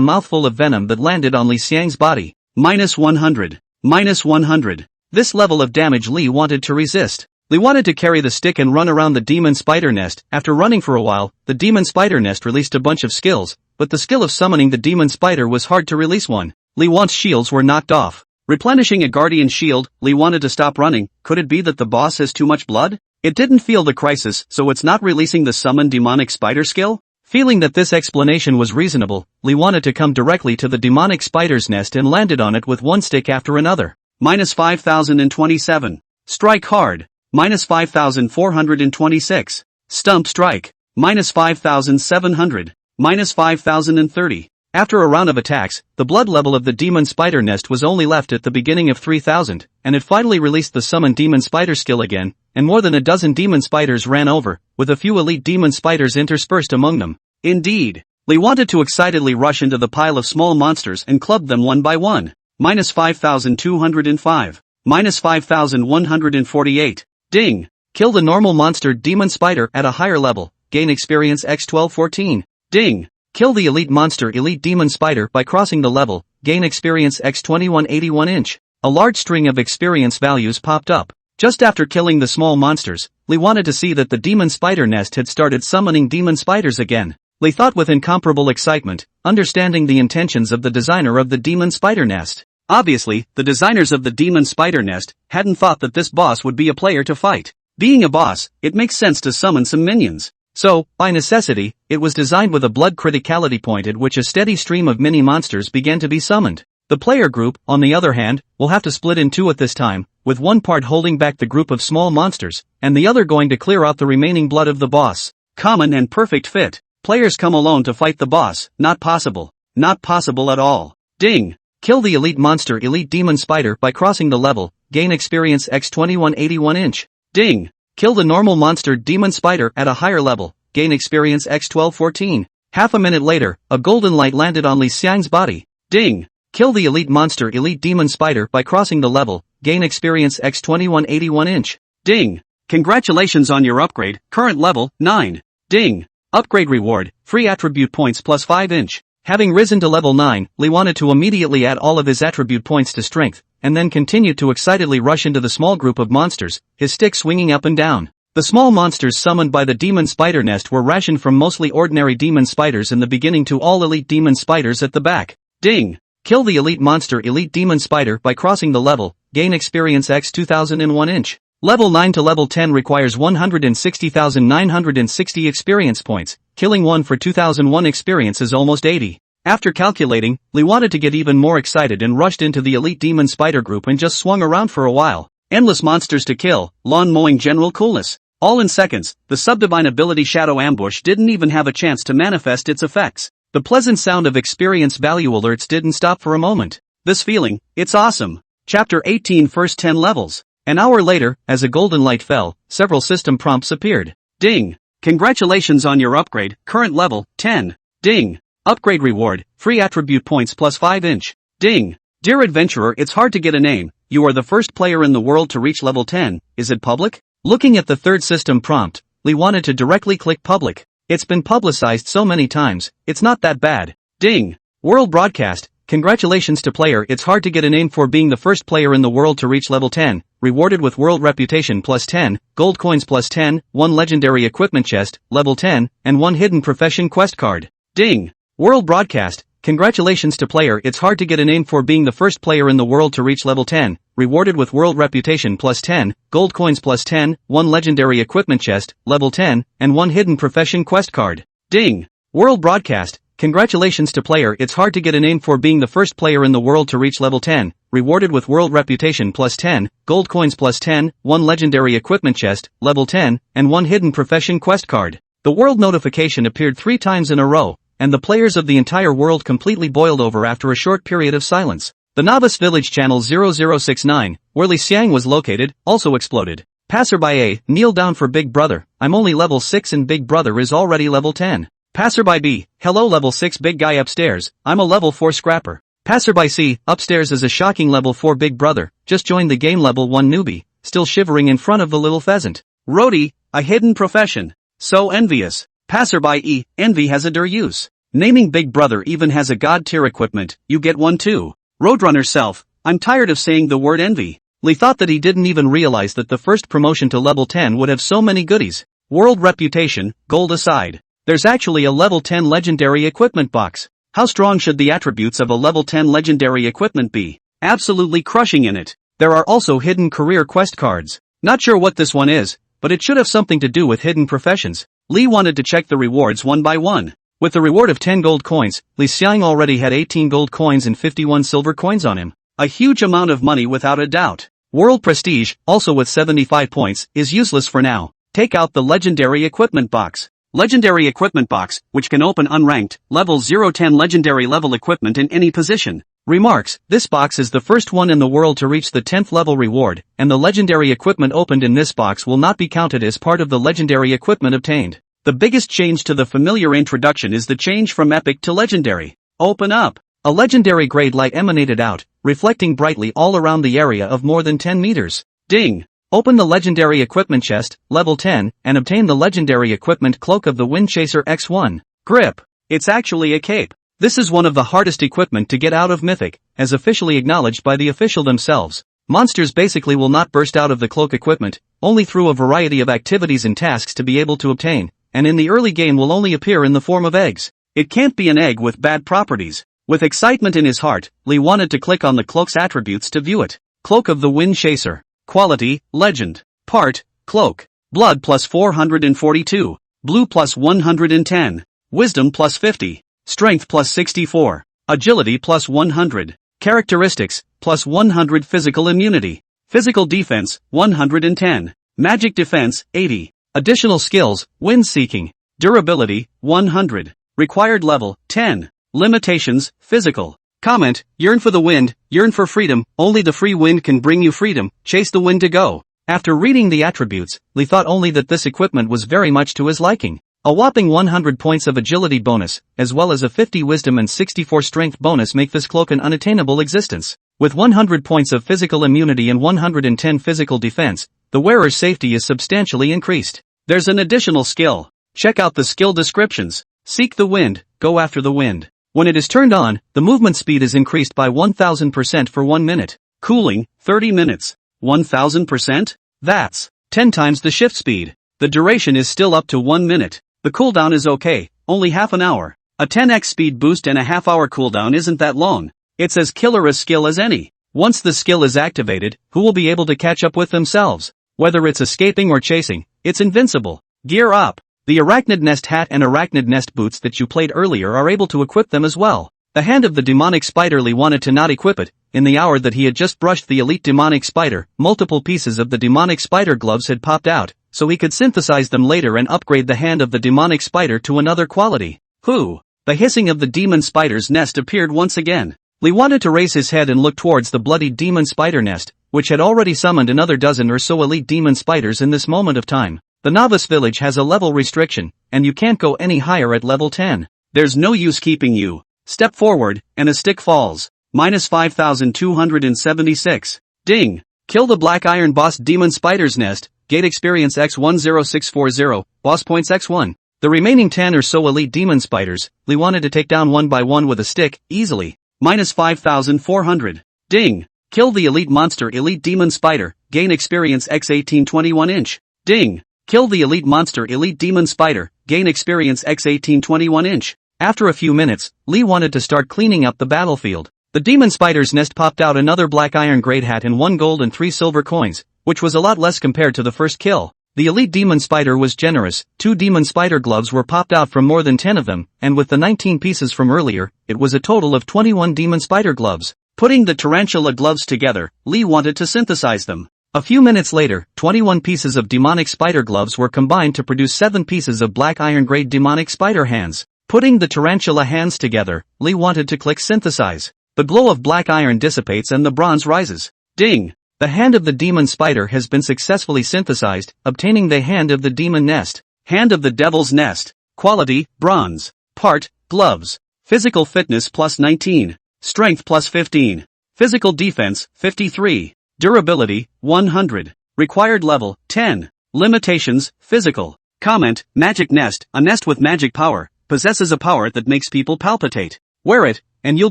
mouthful of venom that landed on Li Xiang's body. Minus 100. Minus 100. This level of damage Lee wanted to resist. Lee wanted to carry the stick and run around the demon spider nest. After running for a while, the demon spider nest released a bunch of skills, but the skill of summoning the demon spider was hard to release one. Lee Wan's shields were knocked off. Replenishing a guardian shield, Lee wanted to stop running. Could it be that the boss has too much blood? It didn't feel the crisis, so it's not releasing the summon demonic spider skill? Feeling that this explanation was reasonable, Lee wanted to come directly to the demonic spider's nest and landed on it with one stick after another. Minus 5,027. Strike hard. Minus 5,426. Stump strike. Minus 5,700. Minus 5,030. After a round of attacks, the blood level of the demon spider nest was only left at the beginning of 3000, and it finally released the summon demon spider skill again, and more than a dozen demon spiders ran over, with a few elite demon spiders interspersed among them. Indeed, Lee wanted to excitedly rush into the pile of small monsters and club them one by one. Minus 5205. Minus 5148. Ding! Kill the normal monster demon spider at a higher level, gain experience x1214. Ding! Kill the elite monster elite demon spider by crossing the level, gain experience x2181 inch. A large string of experience values popped up. Just after killing the small monsters, Lee wanted to see that the demon spider nest had started summoning demon spiders again. Lee thought with incomparable excitement, understanding the intentions of the designer of the demon spider nest. Obviously, the designers of the demon spider nest hadn't thought that this boss would be a player to fight. Being a boss, it makes sense to summon some minions. So, by necessity, it was designed with a blood criticality point at which a steady stream of mini-monsters began to be summoned. The player group, on the other hand, will have to split in two at this time, with one part holding back the group of small monsters, and the other going to clear out the remaining blood of the boss. Common and perfect fit. Players come alone to fight the boss, not possible. Not possible at all. Ding! Kill the elite monster elite demon spider by crossing the level, gain experience x2181 inch. Ding! Kill the normal monster demon spider at a higher level, gain experience x1214. Half a minute later, a golden light landed on Li Xiang's body. Ding! Kill the elite monster elite demon spider by crossing the level, gain experience x2181 inch. Ding! Congratulations on your upgrade, current level, 9. Ding! Upgrade reward, free attribute points plus 5 inch. Having risen to level 9, Lee wanted to immediately add all of his attribute points to strength, and then continued to excitedly rush into the small group of monsters, his stick swinging up and down. The small monsters summoned by the demon spider nest were rationed from mostly ordinary demon spiders in the beginning to all elite demon spiders at the back. Ding! Kill the elite monster elite demon spider by crossing the level, gain experience x 2001 inch. Level 9 to level 10 requires 160,960 experience points, killing one for 2001 experience is almost 80. After calculating, Lee wanted to get even more excited and rushed into the elite demon spider group and just swung around for a while. Endless monsters to kill, lawn mowing general coolness. All in seconds, the subdivine ability Shadow Ambush didn't even have a chance to manifest its effects. The pleasant sound of experience value alerts didn't stop for a moment. This feeling, it's awesome. Chapter 18 First 10 levels. An hour later, as a golden light fell, several system prompts appeared. Ding! Congratulations on your upgrade, current level, 10. Ding! Upgrade reward, free attribute points plus 5 inch. Ding! Dear adventurer, it's hard to get a name. You are the first player in the world to reach level 10, is it public? Looking at the third system prompt, Lee wanted to directly click public. It's been publicized so many times, it's not that bad. Ding! World broadcast, congratulations to player, it's hard to get a name for being the first player in the world to reach level 10, rewarded with world reputation plus 10, gold coins plus 10, 1 legendary equipment chest, level 10, and 1 hidden profession quest card. Ding! World broadcast, congratulations to player, it's hard to get a name for being the first player in the world to reach level 10, rewarded with world reputation plus 10, gold coins plus 10, 1 legendary equipment chest, level 10, and 1 hidden profession quest card. Ding! World broadcast, congratulations to player, it's hard to get a name for being the first player in the world to reach level 10, rewarded with world reputation plus 10, gold coins plus 10, 1 legendary equipment chest, level 10, and 1 hidden profession quest card. The world notification appeared 3 times in a row, and the players of the entire world completely boiled over after a short period of silence. The Novice Village Channel 0069, where Li Xiang was located, also exploded. Passerby A, kneel down for Big Brother, I'm only level 6 and Big Brother is already level 10. Passerby B, hello level 6 big guy upstairs, I'm a level 4 scrapper. Passerby C, upstairs is a shocking level 4 Big Brother, just joined the game level 1 newbie, still shivering in front of the little pheasant. Roadie, a hidden profession. So envious. Passerby E, envy has a use. Naming Big Brother even has a god tier equipment, you get one too. Roadrunner Self, I'm tired of saying the word envy. Lee thought that he didn't even realize that the first promotion to level 10 would have so many goodies. World reputation, gold aside. There's actually a level 10 legendary equipment box. How strong should the attributes of a level 10 legendary equipment be? Absolutely crushing in it. There are also hidden career quest cards. Not sure what this one is, but it should have something to do with hidden professions. Lee wanted to check the rewards one by one. With the reward of 10 gold coins, Li Xiang already had 18 gold coins and 51 silver coins on him. A huge amount of money without a doubt. World prestige, also with 75 points, is useless for now. Take out the legendary equipment box. Legendary Equipment Box, which can open unranked, level 0-10 legendary level equipment in any position. Remarks, this box is the first one in the world to reach the 10th level reward, and the legendary equipment opened in this box will not be counted as part of the legendary equipment obtained. The biggest change to the familiar introduction is the change from epic to legendary. Open up! A legendary grade light emanated out, reflecting brightly all around the area of more than 10 meters. Ding! Open the legendary equipment chest, level 10, and obtain the legendary equipment cloak of the Wind Chaser X1. Grip! It's actually a cape. This is one of the hardest equipment to get out of Mythic, as officially acknowledged by the official themselves. Monsters basically will not burst out of the cloak equipment, only through a variety of activities and tasks to be able to obtain, and in the early game will only appear in the form of eggs. It can't be an egg with bad properties. With excitement in his heart, Lee wanted to click on the cloak's attributes to view it. Cloak of the Wind Chaser. Quality, Legend. Part, Cloak. Blood plus 442. Blue plus 110. Wisdom plus 50. Strength plus 64. Agility plus 100. Characteristics, plus 100 physical immunity. Physical defense, 110. Magic defense, 80. Additional skills, wind seeking. Durability, 100. Required level, 10. Limitations, physical. Comment, yearn for the wind, yearn for freedom, only the free wind can bring you freedom, chase the wind to go. After reading the attributes, Lee thought only that this equipment was very much to his liking. A whopping 100 points of agility bonus, as well as a 50 wisdom and 64 strength bonus make this cloak an unattainable existence. With 100 points of physical immunity and 110 physical defense, the wearer's safety is substantially increased. There's an additional skill. Check out the skill descriptions. Seek the wind, go after the wind. When it is turned on, the movement speed is increased by 1000% for 1 minute. Cooling, 30 minutes. 1000%? That's 10 times the shift speed. The duration is still up to 1 minute. The cooldown is okay, only half an hour. A 10x speed boost and a half-hour cooldown isn't that long. It's as killer a skill as any. Once the skill is activated, who will be able to catch up with themselves? Whether it's escaping or chasing, it's invincible. Gear up! The Arachnid Nest hat and Arachnid Nest boots that you played earlier are able to equip them as well. The hand of the demonic spider Lee wanted to not equip it. In the hour that he had just brushed the elite demonic spider, multiple pieces of the demonic spider gloves had popped out, so he could synthesize them later and upgrade the hand of the demonic spider to another quality. Whoo! The hissing of the demon spider's nest appeared once again. Lee wanted to raise his head and look towards the bloody demon spider nest, which had already summoned another dozen or so elite demon spiders in this moment of time. The novice village has a level restriction, and you can't go any higher at level 10. There's no use keeping you. Step forward, and a stick falls. Minus 5276. Ding! Kill the black iron boss demon spider's nest. Gate experience X10640, boss points X1. The remaining 10 or so elite demon spiders, Lee wanted to take down one by one with a stick, easily. Minus 5400. Ding! Kill the elite monster elite demon spider, gain experience X1821 inch. Ding! Kill the elite monster elite demon spider, gain experience X1821 inch. After a few minutes, Lee wanted to start cleaning up the battlefield. The demon spider's nest popped out another black iron grade hat and 1 gold and 3 silver coins, which was a lot less compared to the first kill. The elite demon spider was generous, 2 demon spider gloves were popped out from more than 10 of them, and with the 19 pieces from earlier, it was a total of 21 demon spider gloves. Putting the tarantula gloves together, Lee wanted to synthesize them. A few minutes later, 21 pieces of demonic spider gloves were combined to produce 7 pieces of black iron grade demonic spider hands. Putting the tarantula hands together, Lee wanted to click synthesize. The glow of black iron dissipates and the bronze rises. Ding! The hand of the demon spider has been successfully synthesized, obtaining the hand of the demon nest. Hand of the devil's nest. Quality, bronze. Part, gloves. Physical fitness plus 19. Strength plus 15. Physical defense, 53. Durability, 100. Required level, 10. Limitations, physical. Comment, magic nest, a nest with magic power, possesses a power that makes people palpitate. Wear it, and you'll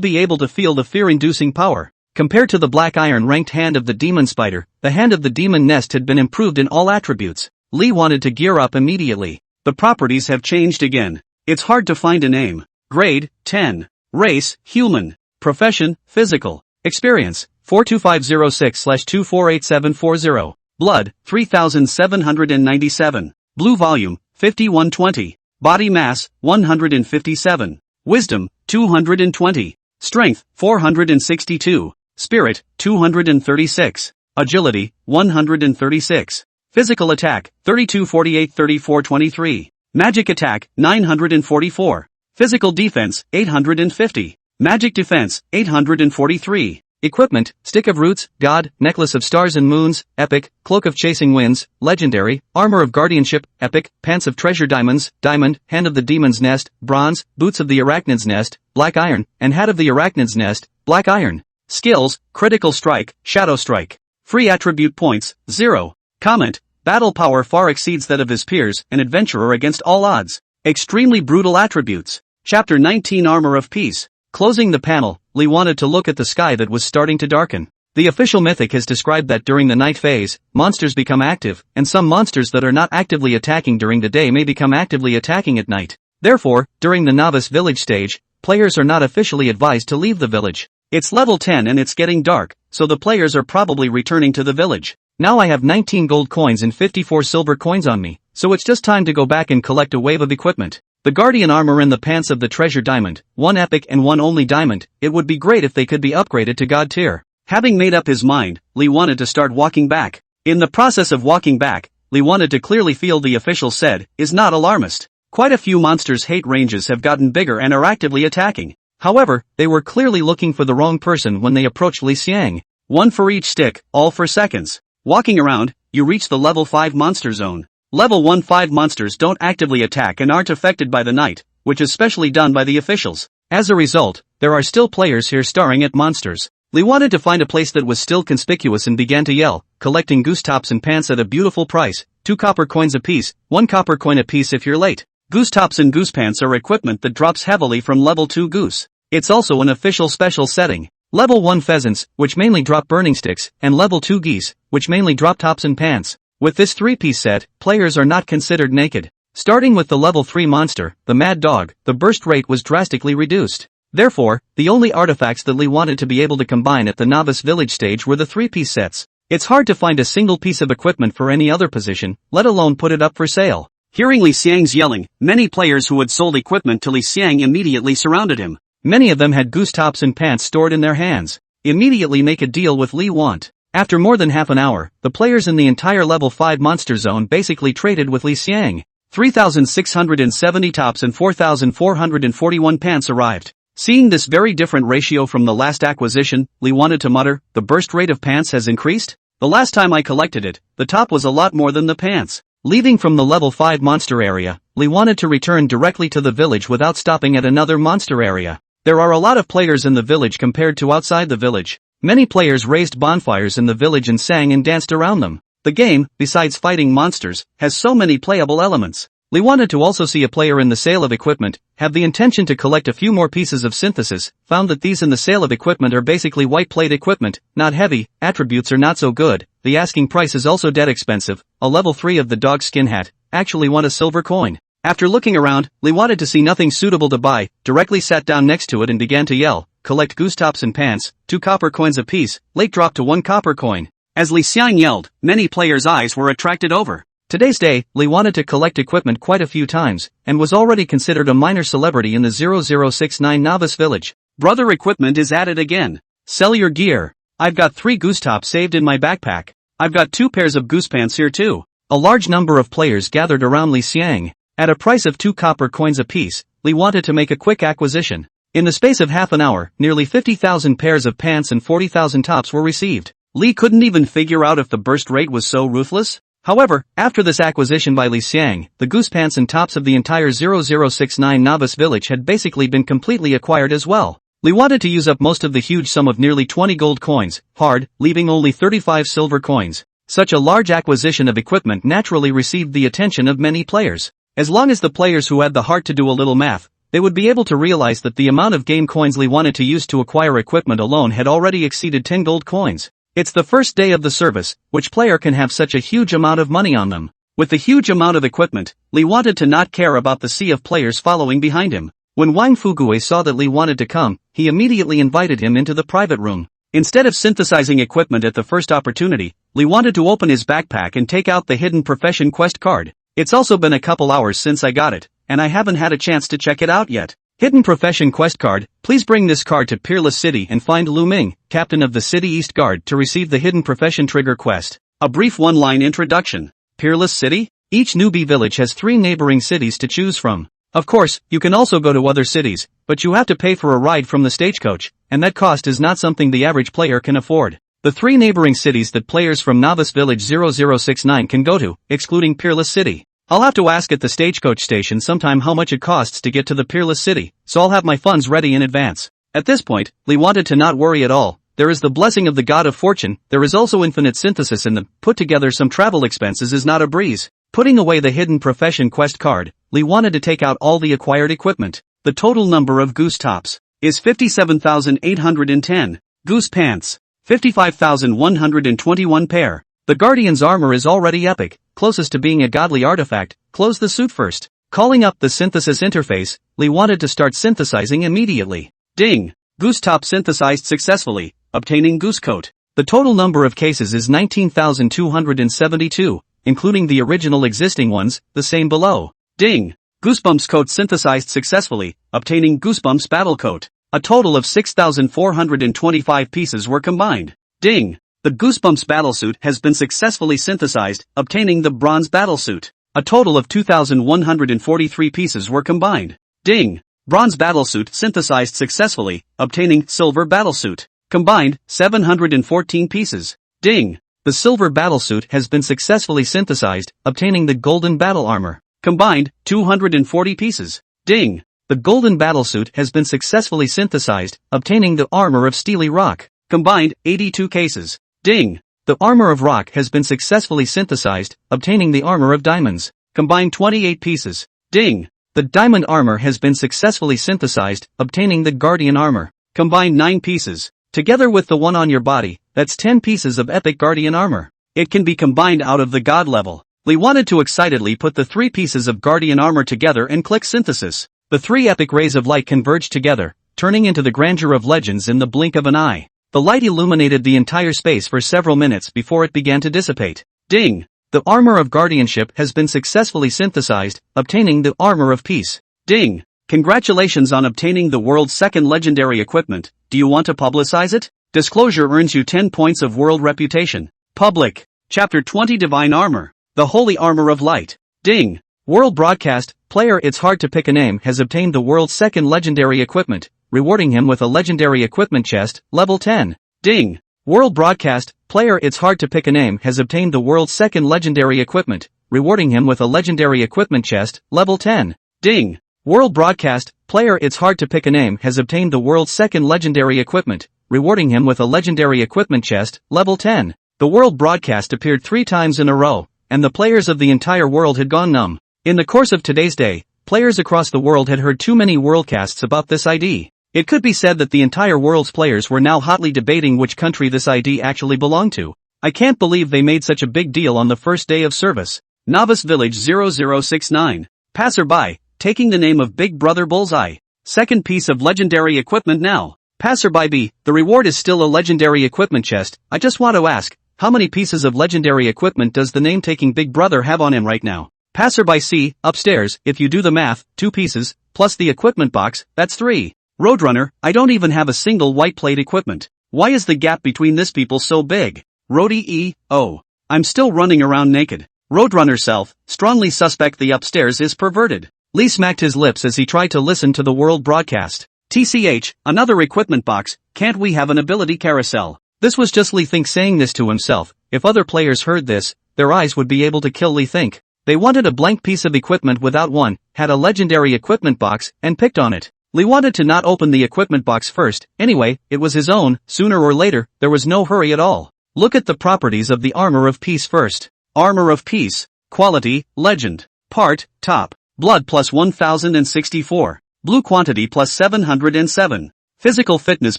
be able to feel the fear-inducing power. Compared to the black iron ranked hand of the demon spider, the hand of the demon nest had been improved in all attributes. Lee wanted to gear up immediately. The properties have changed again. It's hard to find a name. Grade, 10. Race, human. Profession, physical. Experience, 42506/248740. Blood, 3797. Blue volume, 5120. Body mass, 157. Wisdom, 220. Strength, 462. Spirit, 236. Agility, 136. Physical attack, 3248-3423. Magic attack, 944. Physical defense, 850. Magic defense, 843. Equipment, Stick of Roots, God, Necklace of Stars and Moons, Epic, Cloak of Chasing Winds, Legendary, Armor of Guardianship, Epic, Pants of Treasure Diamonds, Diamond, Hand of the Demon's Nest, Bronze, Boots of the Arachnid's Nest, Black Iron, and Hat of the Arachnid's Nest, Black Iron. Skills, Critical Strike, Shadow Strike. Free attribute points, 0. Comment, battle power far exceeds that of his peers, an adventurer against all odds. Extremely brutal attributes. Chapter 19 Armor of Peace. Closing the panel, Lee wanted to look at the sky that was starting to darken. The official mythic has described that during the night phase, monsters become active, and some monsters that are not actively attacking during the day may become actively attacking at night. Therefore, during the novice village stage, players are not officially advised to leave the village. It's level 10 and it's getting dark, so the players are probably returning to the village. Now I have 19 gold coins and 54 silver coins on me, so it's just time to go back and collect a wave of equipment. The Guardian Armor and the Pants of the Treasure Diamond, one Epic and one only Diamond, it would be great if they could be upgraded to God tier. Having made up his mind, Lee wanted to start walking back. In the process of walking back, Lee wanted to clearly feel the official said, is not alarmist. Quite a few monsters' hate ranges have gotten bigger and are actively attacking. However, they were clearly looking for the wrong person when they approached Li Xiang. One for each stick, all for seconds. Walking around, you reach the level 5 monster zone. Level 1-5 monsters don't actively attack and aren't affected by the night, which is specially done by the officials. As a result, there are still players here staring at monsters. Lee wanted to find a place that was still conspicuous and began to yell, collecting goose tops and pants at a beautiful price, 2 copper coins apiece, 1 copper coin apiece if you're late. Goose tops and goose pants are equipment that drops heavily from level 2 goose. It's also an official special setting. Level 1 pheasants, which mainly drop burning sticks, and level 2 geese, which mainly drop tops and pants. With this 3-piece set, players are not considered naked. Starting with the level 3 monster, the Mad Dog, the burst rate was drastically reduced. Therefore, the only artifacts that Lee wanted to be able to combine at the novice village stage were the 3-piece sets. It's hard to find a single piece of equipment for any other position, let alone put it up for sale. Hearing Li Xiang's yelling, many players who had sold equipment to Li Xiang immediately surrounded him. Many of them had goose tops and pants stored in their hands. Immediately make a deal with Li Want. After more than half an hour, the players in the entire level 5 monster zone basically traded with Li Xiang. 3,670 tops and 4,441 pants arrived. Seeing this very different ratio from the last acquisition, Lee wanted to mutter, the burst rate of pants has increased? The last time I collected it, the top was a lot more than the pants. Leaving from the level 5 monster area, Lee wanted to return directly to the village without stopping at another monster area. There are a lot of players in the village compared to outside the village. Many players raised bonfires in the village and sang and danced around them. The game, besides fighting monsters, has so many playable elements. Lee wanted to also see a player in the sale of equipment, have the intention to collect a few more pieces of synthesis, found that these in the sale of equipment are basically white plate equipment, not heavy, attributes are not so good, the asking price is also dead expensive, a level 3 of the dog skin hat, actually want a silver coin. After looking around, Lee wanted to see nothing suitable to buy, directly sat down next to it and began to yell, collect goose tops and pants, 2 copper coins apiece, late drop to 1 copper coin. As Li Xiang yelled, many players' eyes were attracted over. Today's day, Lee wanted to collect equipment quite a few times, and was already considered a minor celebrity in the 0069 novice village. Brother equipment is added again. Sell your gear. I've got 3 goose tops saved in my backpack. I've got 2 pairs of goose pants here too. A large number of players gathered around Li Xiang. At a price of 2 copper coins apiece, Lee wanted to make a quick acquisition. In the space of half an hour, nearly 50,000 pairs of pants and 40,000 tops were received. Lee couldn't even figure out if the burst rate was so ruthless. However, after this acquisition by Li Xiang, the goose pants and tops of the entire 0069 novice village had basically been completely acquired as well. Lee wanted to use up most of the huge sum of nearly 20 gold coins, hard, leaving only 35 silver coins. Such a large acquisition of equipment naturally received the attention of many players. As long as the players who had the heart to do a little math, they would be able to realize that the amount of game coins Lee wanted to use to acquire equipment alone had already exceeded 10 gold coins. It's the first day of the service, which player can have such a huge amount of money on them? With the huge amount of equipment, Lee wanted to not care about the sea of players following behind him. When Wang Fugui saw that Lee wanted to come, he immediately invited him into the private room. Instead of synthesizing equipment at the first opportunity, Lee wanted to open his backpack and take out the hidden profession quest card. It's also been a couple hours since I got it, and I haven't had a chance to check it out yet. Hidden Profession Quest Card, please bring this card to Peerless City and find Lu Ming, Captain of the City East Guard, to receive the Hidden Profession Trigger Quest. A brief one-line introduction. Peerless City? Each newbie village has 3 neighboring cities to choose from. Of course, you can also go to other cities, but you have to pay for a ride from the stagecoach, and that cost is not something the average player can afford. The 3 neighboring cities that players from Novice Village 0069 can go to, excluding Peerless City. I'll have to ask at the stagecoach station sometime how much it costs to get to the Peerless City, so I'll have my funds ready in advance. At this point, Lee wanted to not worry at all. There is the blessing of the god of fortune, there is also infinite synthesis in them. Put together some travel expenses is not a breeze. Putting away the hidden profession quest card, Lee wanted to take out all the acquired equipment. The total number of goose tops is 57,810. Goose pants, 55,121 pair. The Guardian's armor is already epic, closest to being a godly artifact. Close the suit first. Calling up the synthesis interface, Lee wanted to start synthesizing immediately. Ding! Goose top synthesized successfully, obtaining goose coat. The total number of cases is 19,272, including the original existing ones, the same below. Ding! Goosebumps coat synthesized successfully, obtaining Goosebumps battle coat. A total of 6,425 pieces were combined. Ding! The Goosebumps battlesuit has been successfully synthesized, obtaining the bronze battlesuit. A total of 2,143 pieces were combined. Ding! Bronze battlesuit synthesized successfully, obtaining silver battlesuit. Combined, 714 pieces. Ding! The silver battlesuit has been successfully synthesized, obtaining the golden battle armor. Combined, 240 pieces. Ding! The golden battlesuit has been successfully synthesized, obtaining the armor of steely rock. Combined, 82 cases. Ding! The armor of rock has been successfully synthesized, obtaining the armor of diamonds. Combined 28 pieces. Ding! The diamond armor has been successfully synthesized, obtaining the guardian armor. Combined 9 pieces. Together with the one on your body, that's 10 pieces of epic guardian armor. It can be combined out of the god level. Lee wanted to excitedly put the 3 pieces of guardian armor together and click synthesis. The 3 epic rays of light converged together, turning into the grandeur of legends in the blink of an eye. The light illuminated the entire space for several minutes before it began to dissipate. Ding! The armor of guardianship has been successfully synthesized, obtaining the armor of peace. Ding! Congratulations on obtaining the world's second legendary equipment. Do you want to publicize it? Disclosure earns you 10 points of world reputation. Public. Chapter 20 Divine Armor. The Holy Armor of Light. Ding! World broadcast, player It's Hard to Pick a Name has obtained the world's second legendary equipment, rewarding him with a legendary equipment chest, level 10. Ding! World broadcast, player It's Hard to Pick a Name has obtained the world's second legendary equipment, rewarding him with a legendary equipment chest, level 10. Ding! World broadcast, player It's Hard to Pick a Name has obtained the world's second legendary equipment, rewarding him with a legendary equipment chest, level 10. The world broadcast appeared 3 times in a row, and the players of the entire world had gone numb. In the course of today's day, players across the world had heard too many worldcasts about this ID. It could be said that the entire world's players were now hotly debating which country this ID actually belonged to. I can't believe they made such a big deal on the first day of service. Novice Village 0069. Passerby, taking the name of Big Brother Bullseye. Second piece of legendary equipment now. Passerby B, the reward is still a legendary equipment chest. I just want to ask, how many pieces of legendary equipment does the name-taking Big Brother have on him right now? Passerby C, upstairs, if you do the math, 2 pieces, plus the equipment box, that's 3. Roadrunner, I don't even have a single white plate equipment. Why is the gap between this people so big? Roadie E, oh. I'm still running around naked. Roadrunner self, strongly suspect the upstairs is perverted. Lee smacked his lips as he tried to listen to the world broadcast. TCH, another equipment box, can't we have an ability carousel? This was just Lee Think saying this to himself. If other players heard this, their eyes would be able to kill Lee Think. They wanted a blank piece of equipment without one, had a legendary equipment box, and picked on it. Lee wanted to not open the equipment box first, anyway, it was his own, sooner or later, there was no hurry at all. Look at the properties of the Armor of Peace first. Armor of Peace. Quality, Legend. Part, Top. Blood plus 1064. Blue quantity plus 707. Physical fitness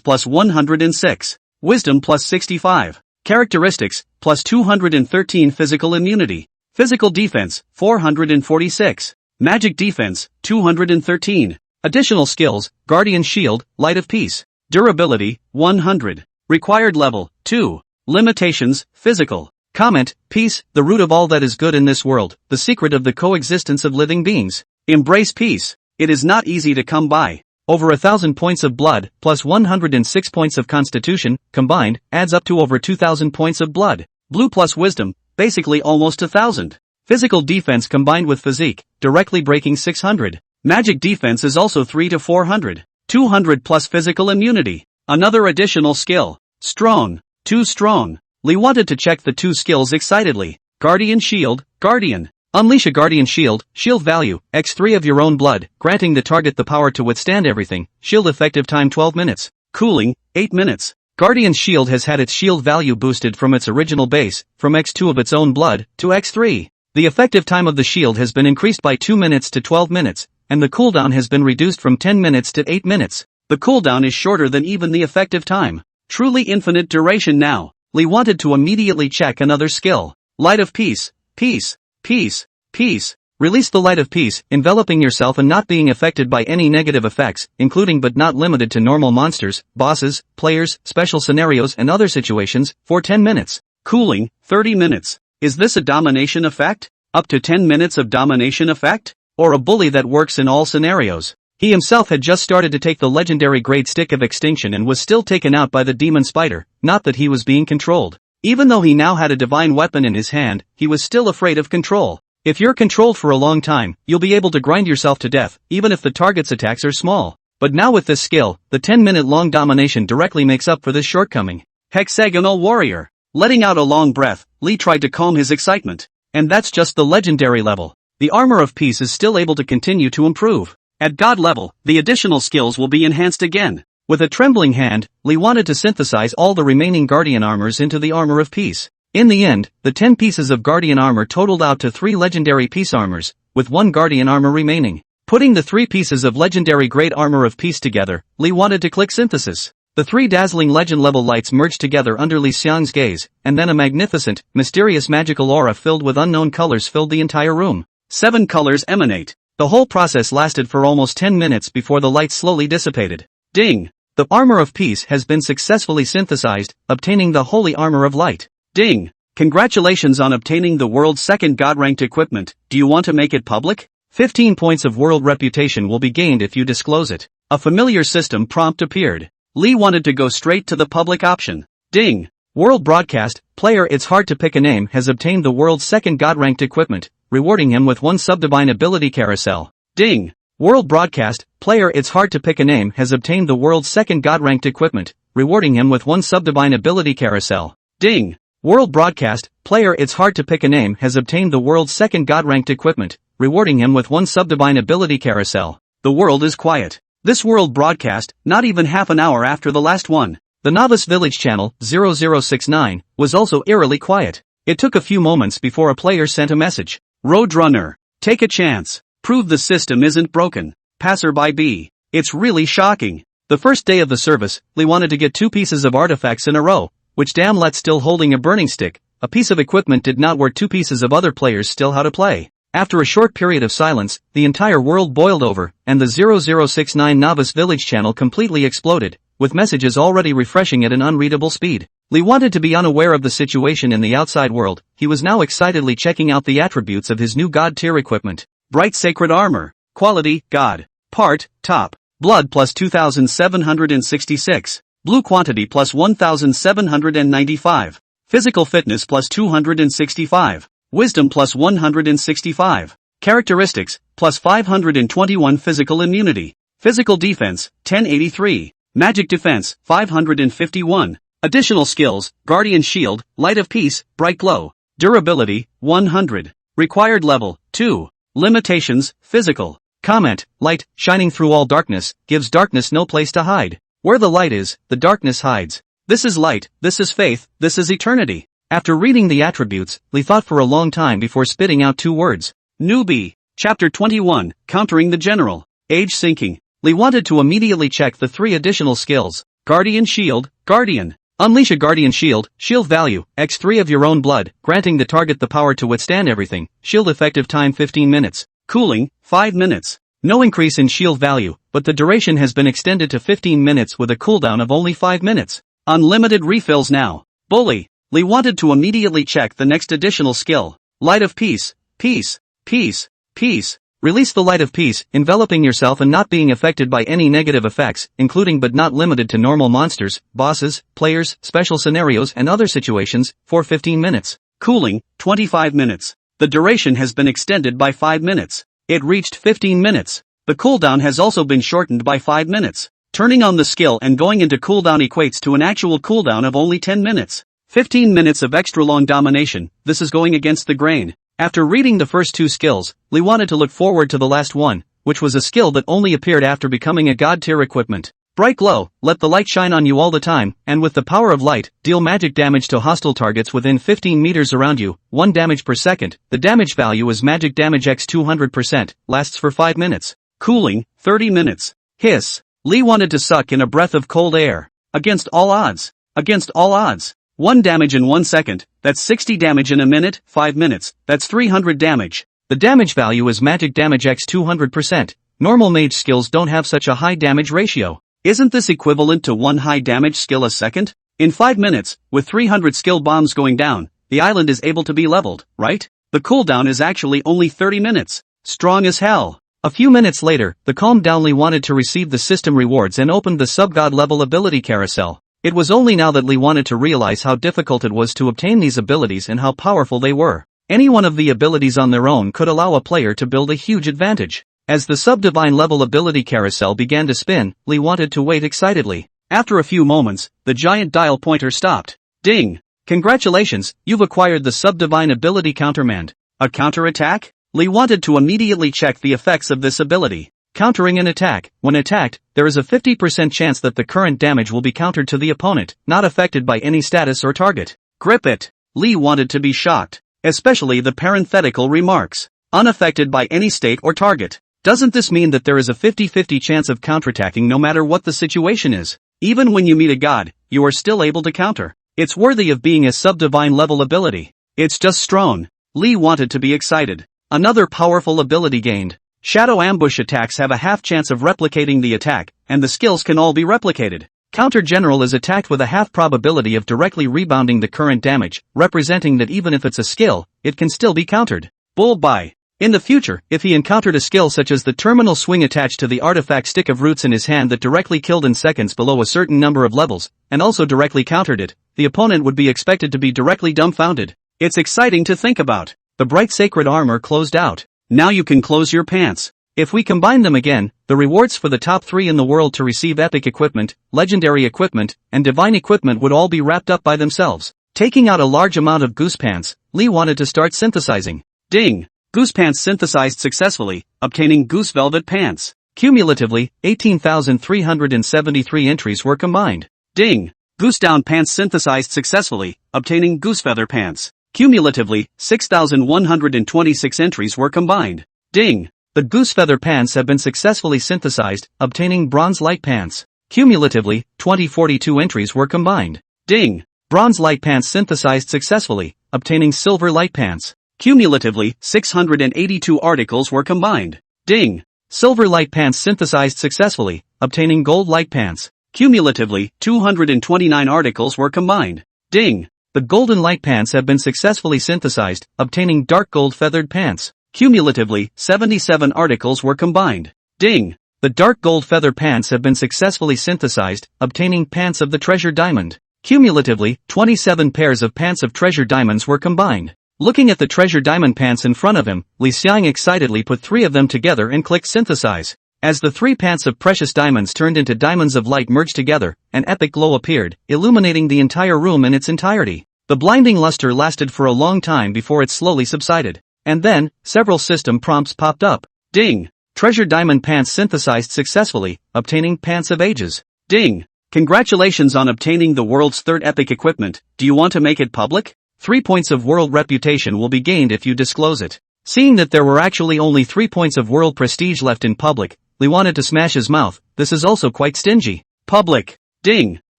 plus 106. Wisdom plus 65. Characteristics, plus 213 physical immunity. Physical defense, 446. Magic defense, 213. Additional skills, Guardian Shield, Light of Peace. Durability, 100. Required level, 2. Limitations, physical. Comment, peace, the root of all that is good in this world, the secret of the coexistence of living beings. Embrace peace. It is not easy to come by. Over 1,000 points of blood, plus 106 points of constitution, combined, adds up to over 2,000 points of blood. Blue plus wisdom, basically almost 1,000. Physical defense combined with physique, directly breaking 600. Magic defense is also 3 to 400. 200 plus physical immunity. Another additional skill. Strong. Too strong. Lee wanted to check the two skills excitedly. Guardian Shield, Guardian. Unleash a Guardian Shield, shield value, x3 of your own blood, granting the target the power to withstand everything, shield effective time 12 minutes. Cooling, 8 minutes. Guardian's shield has had its shield value boosted from its original base, from x2 of its own blood, to x3. The effective time of the shield has been increased by 2 minutes to 12 minutes, and the cooldown has been reduced from 10 minutes to 8 minutes. The cooldown is shorter than even the effective time. Truly infinite duration now. Lee wanted to immediately check another skill. Light of Peace. Peace. Peace. Peace. Release the light of peace, enveloping yourself and not being affected by any negative effects, including but not limited to normal monsters, bosses, players, special scenarios and other situations, for 10 minutes. Cooling, 30 minutes. Is this a domination effect? Up to 10 minutes of domination effect? Or a bully that works in all scenarios? He himself had just started to take the legendary Great Stick of Extinction and was still taken out by the demon spider, not that he was being controlled. Even though he now had a divine weapon in his hand, he was still afraid of control. If you're controlled for a long time, you'll be able to grind yourself to death, even if the target's attacks are small. But now with this skill, the 10-minute-long domination directly makes up for this shortcoming. Hexagonal Warrior. Letting out a long breath, Lee tried to calm his excitement. And that's just the legendary level. The Armor of Peace is still able to continue to improve. At God level, the additional skills will be enhanced again. With a trembling hand, Lee wanted to synthesize all the remaining Guardian armors into the Armor of Peace. In the end, the 10 pieces of Guardian armor totaled out to 3 legendary Peace armors, with 1 Guardian armor remaining. Putting the 3 pieces of legendary Great Armor of Peace together, Lee wanted to click synthesis. The 3 dazzling legend-level lights merged together under Li Xiang's gaze, and then a magnificent, mysterious magical aura filled with unknown colors filled the entire room. 7 colors emanate. The whole process lasted for almost 10 minutes before the lights slowly dissipated. Ding! The Armor of Peace has been successfully synthesized, obtaining the Holy Armor of Light. Ding! Congratulations on obtaining the world's second God-ranked equipment. Do you want to make it public? 15 points of world reputation will be gained if you disclose it. A familiar system prompt appeared. Lee wanted to go straight to the public option. Ding! World broadcast, player It's hard to pick a name has obtained the world's second God-ranked equipment, rewarding him with 1 subdivine ability carousel. Ding! World broadcast, player It's hard to pick a name has obtained the world's second God-ranked equipment, rewarding him with 1 subdivine ability carousel. Ding! World broadcast, player It's hard to pick a name has obtained the world's second God-ranked equipment, rewarding him with 1 subdivine ability carousel. The world is quiet. This world broadcast, not even half an hour after the last one. The Novice Village channel, 0069, was also eerily quiet. It took a few moments before a player sent a message. Roadrunner. Take a chance. Prove the system isn't broken. Passerby B. It's really shocking. The first day of the service, Lee wanted to get 2 pieces of artifacts in a row, which damn let still holding a burning stick. A piece of equipment did not work 2 pieces of other players still how to play. After a short period of silence, the entire world boiled over, and the 0069 Novice Village channel completely exploded, with messages already refreshing at an unreadable speed. Lee wanted to be unaware of the situation in the outside world. He was now excitedly checking out the attributes of his new God tier equipment. Bright Sacred Armor. Quality, God. Part, Top. Blood plus 2766. Blue quantity plus 1795. Physical fitness plus 265. Wisdom plus 165. Characteristics, plus 521 physical immunity. Physical defense, 1083. Magic defense, 551. Additional skills, Guardian Shield, Light of Peace, Bright Glow. Durability, 100. Required level, 2. Limitations, physical. Comment, light, shining through all darkness, gives darkness no place to hide. Where the light is, the darkness hides. This is light, this is faith, this is eternity. After reading the attributes, Lee thought for a long time before spitting out 2 words. Newbie. Chapter 21, Countering the General. Age sinking. Lee wanted to immediately check the 3 additional skills. Guardian Shield, Guardian. Unleash a Guardian Shield, shield value, x3 of your own blood, granting the target the power to withstand everything, shield effective time 15 minutes. Cooling, 5 minutes. No increase in shield value, but the duration has been extended to 15 minutes with a cooldown of only 5 minutes. Unlimited refills now. Bully. Lee wanted to immediately check the next additional skill. Light of Peace. Peace. Peace. Peace. Release the Light of Peace, enveloping yourself and not being affected by any negative effects, including but not limited to normal monsters, bosses, players, special scenarios and other situations, for 15 minutes. Cooling, 25 minutes. The duration has been extended by 5 minutes. It reached 15 minutes. The cooldown has also been shortened by 5 minutes. Turning on the skill and going into cooldown equates to an actual cooldown of only 10 minutes. 15 minutes of extra long domination, this is going against the grain. After reading the first two skills, Lee wanted to look forward to the last one, which was a skill that only appeared after becoming a god tier equipment. Bright glow, let the light shine on you all the time, and with the power of light, deal magic damage to hostile targets within 15 meters around you, 1 damage per second. The damage value is magic damage x 200%, lasts for 5 minutes. Cooling, 30 minutes. Hiss. Lee wanted to suck in a breath of cold air. Against all odds. Against all odds. 1 damage in 1 second, that's 60 damage in a minute, 5 minutes, that's 300 damage. The damage value is magic damage x 200%. Normal mage skills don't have such a high damage ratio. Isn't this equivalent to 1 high damage skill a second? In 5 minutes, with 300 skill bombs going down, the island is able to be leveled, right? The cooldown is actually only 30 minutes. Strong as hell. A few minutes later, the calm down Lee wanted to receive the system rewards and opened the sub-god level ability carousel. It was only now that Lee wanted to realize how difficult it was to obtain these abilities and how powerful they were. Any one of the abilities on their own could allow a player to build a huge advantage. As the sub-divine level ability carousel began to spin, Lee wanted to wait excitedly. After a few moments, the giant dial pointer stopped. Ding! Congratulations, you've acquired the sub-divine ability countermand. A counter-attack? Lee wanted to immediately check the effects of this ability. Countering an attack. When attacked, there is a 50% chance that the current damage will be countered to the opponent, not affected by any status or target. Grip it! Lee wanted to be shocked. Especially the parenthetical remarks. Unaffected by any state or target. Doesn't this mean that there is a 50-50 chance of counterattacking no matter what the situation is? Even when you meet a god, you are still able to counter. It's worthy of being a sub-divine level ability. It's just strong. Lee wanted to be excited. Another powerful ability gained. Shadow ambush attacks have a half chance of replicating the attack, and the skills can all be replicated. Counter General is attacked with a half probability of directly rebounding the current damage, representing that even if it's a skill, it can still be countered. Bull bye. In the future, if he encountered a skill such as the terminal swing attached to the artifact stick of roots in his hand that directly killed in seconds below a certain number of levels, and also directly countered it, the opponent would be expected to be directly dumbfounded. It's exciting to think about. The bright sacred armor closed out. Now you can close your pants. If we combine them again, the rewards for the top 3 in the world to receive epic equipment, legendary equipment, and divine equipment would all be wrapped up by themselves. Taking out a large amount of goose pants, Lee wanted to start synthesizing. Ding! Goose pants synthesized successfully, obtaining goose velvet pants. Cumulatively, 18,373 entries were combined. Ding! Goose down pants synthesized successfully, obtaining goose feather pants. Cumulatively, 6,126 entries were combined. Ding! The goose feather pants have been successfully synthesized, obtaining bronze light pants. Cumulatively, 2042 entries were combined. Ding! Bronze light pants synthesized successfully, obtaining silver light pants. Cumulatively, 682 articles were combined. Ding! Silver light pants synthesized successfully, obtaining gold light pants. Cumulatively, 229 articles were combined. Ding! The golden light pants have been successfully synthesized, obtaining dark gold feathered pants. Cumulatively, 77 articles were combined. Ding! The dark gold feather pants have been successfully synthesized, obtaining pants of the treasure diamond. Cumulatively, 27 pairs of pants of treasure diamonds were combined. Looking at the treasure diamond pants in front of him, Li Xiang excitedly put 3 of them together and clicked synthesize. As the 3 pants of precious diamonds turned into diamonds of light merged together, an epic glow appeared, illuminating the entire room in its entirety. The blinding luster lasted for a long time before it slowly subsided. And then, several system prompts popped up. Ding! Treasure diamond pants synthesized successfully, obtaining pants of ages. Ding! Congratulations on obtaining the world's 3rd epic equipment. Do you want to make it public? 3 points of world reputation will be gained if you disclose it. Seeing that there were actually only 3 points of world prestige left in public, Lee wanted to smash his mouth. This is also quite stingy. Public. Ding!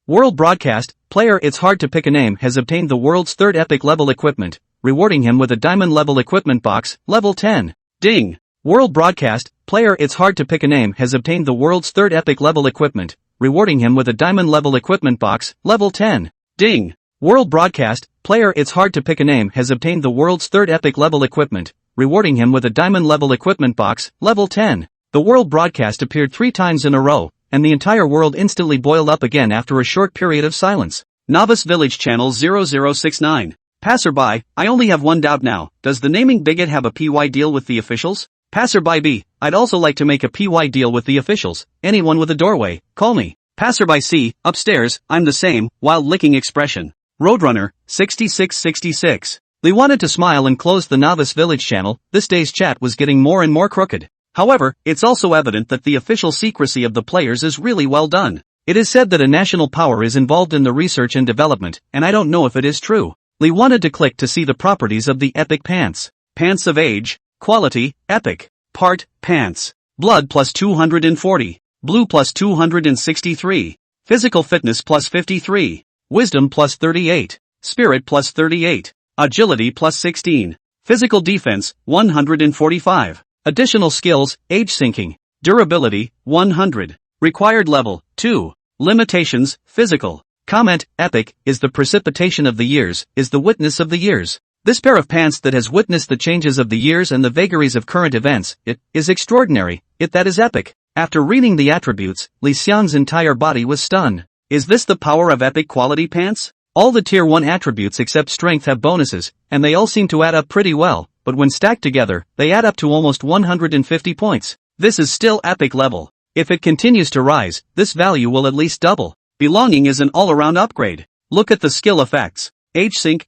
World broadcast, player It's Hard to Pick a Name has obtained the world's 3rd epic level equipment, rewarding him with a diamond level equipment box, level 10. Ding! World broadcast, player It's Hard to Pick a Name has obtained the world's 3rd epic level equipment, rewarding him with a diamond level equipment box, level 10. Ding! World broadcast, player It's Hard to Pick a Name has obtained the world's 3rd epic level equipment, rewarding him with a diamond level equipment box, level 10. The world broadcast appeared 3 times in a row, and the entire world instantly boiled up again after a short period of silence. Novice Village Channel 0069. Passerby, I only have one doubt now, does the naming bigot have a PY deal with the officials? Passerby B, I'd also like to make a PY deal with the officials, anyone with a doorway, call me. Passerby C, upstairs, I'm the same, wild licking expression. Roadrunner, 6666. Lee wanted to smile and close the Novice Village channel. This day's chat was getting more and more crooked. However, it's also evident that the official secrecy of the players is really well done. It is said that a national power is involved in the research and development, and I don't know if it is true. Lee wanted to click to see the properties of the epic pants. Pants of age, quality, epic. Part, pants. Blood plus 240. Blue plus 263. Physical fitness plus 53. Wisdom plus 38. Spirit plus 38. Agility plus 16. Physical defense, 145. Additional skills, age syncing. Durability, 100. Required level, 2. Limitations, physical. Comment, epic, is the precipitation of the years, is the witness of the years. This pair of pants that has witnessed the changes of the years and the vagaries of current events, it is extraordinary, that is epic. After reading the attributes, Li Xiang's entire body was stunned. Is this the power of epic quality pants? All the tier 1 attributes except strength have bonuses, and they all seem to add up pretty well, but when stacked together, they add up to almost 150 points. This is still epic level. If it continues to rise, this value will at least double. Belonging is an all-around upgrade. Look at the skill effects. Age sync.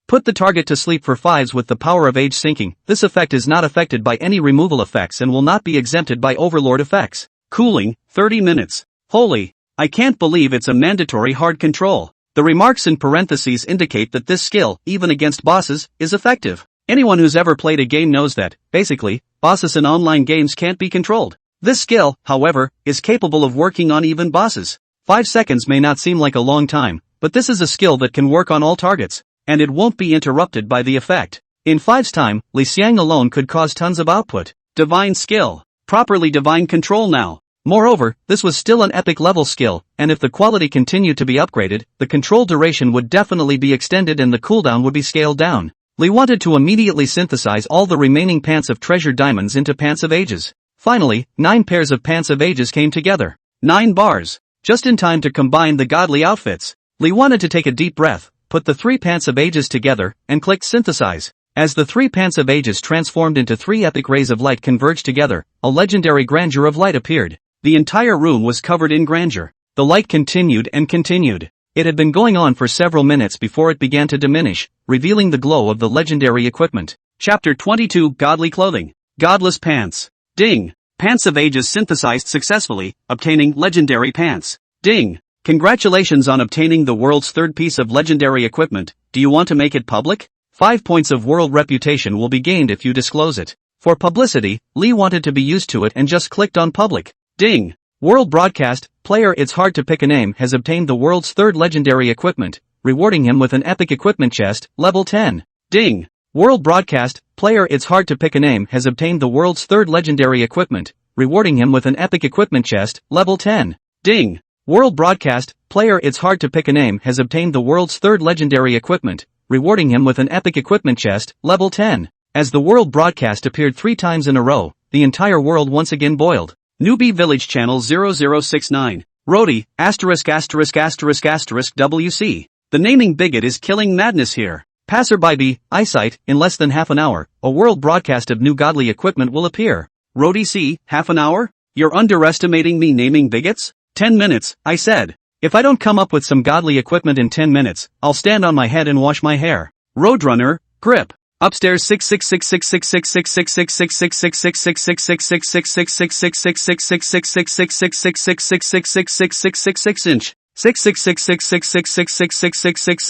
Put the target to sleep for 5s with the power of age syncing. This effect is not affected by any removal effects and will not be exempted by overlord effects. Cooling, 30 minutes. Holy, I can't believe it's a mandatory hard control. The remarks in parentheses indicate that this skill, even against bosses, is effective. Anyone who's ever played a game knows that, basically, bosses in online games can't be controlled. This skill, however, is capable of working on even bosses. 5 seconds may not seem like a long time, but this is a skill that can work on all targets, and it won't be interrupted by the effect. In 5's time, Li Xiang alone could cause tons of output. Divine skill. Properly divine control now. Moreover, this was still an epic level skill, and if the quality continued to be upgraded, the control duration would definitely be extended and the cooldown would be scaled down. Li wanted to immediately synthesize all the remaining pants of treasured diamonds into pants of ages. Finally, 9 pairs of pants of ages came together. 9 bars. Just in time to combine the godly outfits. Li wanted to take a deep breath, put the 3 pants of ages together, and click synthesize. As the 3 pants of ages transformed into 3 epic rays of light converged together, a legendary grandeur of light appeared. The entire room was covered in grandeur. The light continued and continued. It had been going on for several minutes before it began to diminish, revealing the glow of the legendary equipment. Chapter 22 Godly Clothing. Godless Pants. Ding. Pants of Ages synthesized successfully, obtaining legendary pants. Ding. Congratulations on obtaining the world's 3rd piece of legendary equipment. Do you want to make it public? 5 points of world reputation will be gained if you disclose it. For publicity, Lee wanted to be used to it and just clicked on public. Ding. World broadcast, player It's hard to pick a name has obtained the world's 3rd legendary equipment, rewarding him with an epic equipment chest, level 10. Ding. World broadcast, player It's hard to pick a name has obtained the world's 3rd legendary equipment, rewarding him with an epic equipment chest, level 10. Ding. World broadcast, player It's hard to pick a name has obtained the world's 3rd legendary equipment, rewarding him with an epic equipment chest, level 10. As the world broadcast appeared 3 times in a row, the entire world once again boiled. Newbie Village Channel 0069. Rody, ****WC. The naming bigot is killing madness here. Passerby B, eyesight, in less than half an hour, a world broadcast of new godly equipment will appear. Rody C, half an hour? You're underestimating me naming bigots? 10 minutes, I said. If I don't come up with some godly equipment in 10 minutes, I'll stand on my head and wash my hair. Roadrunner, grip. Upstairs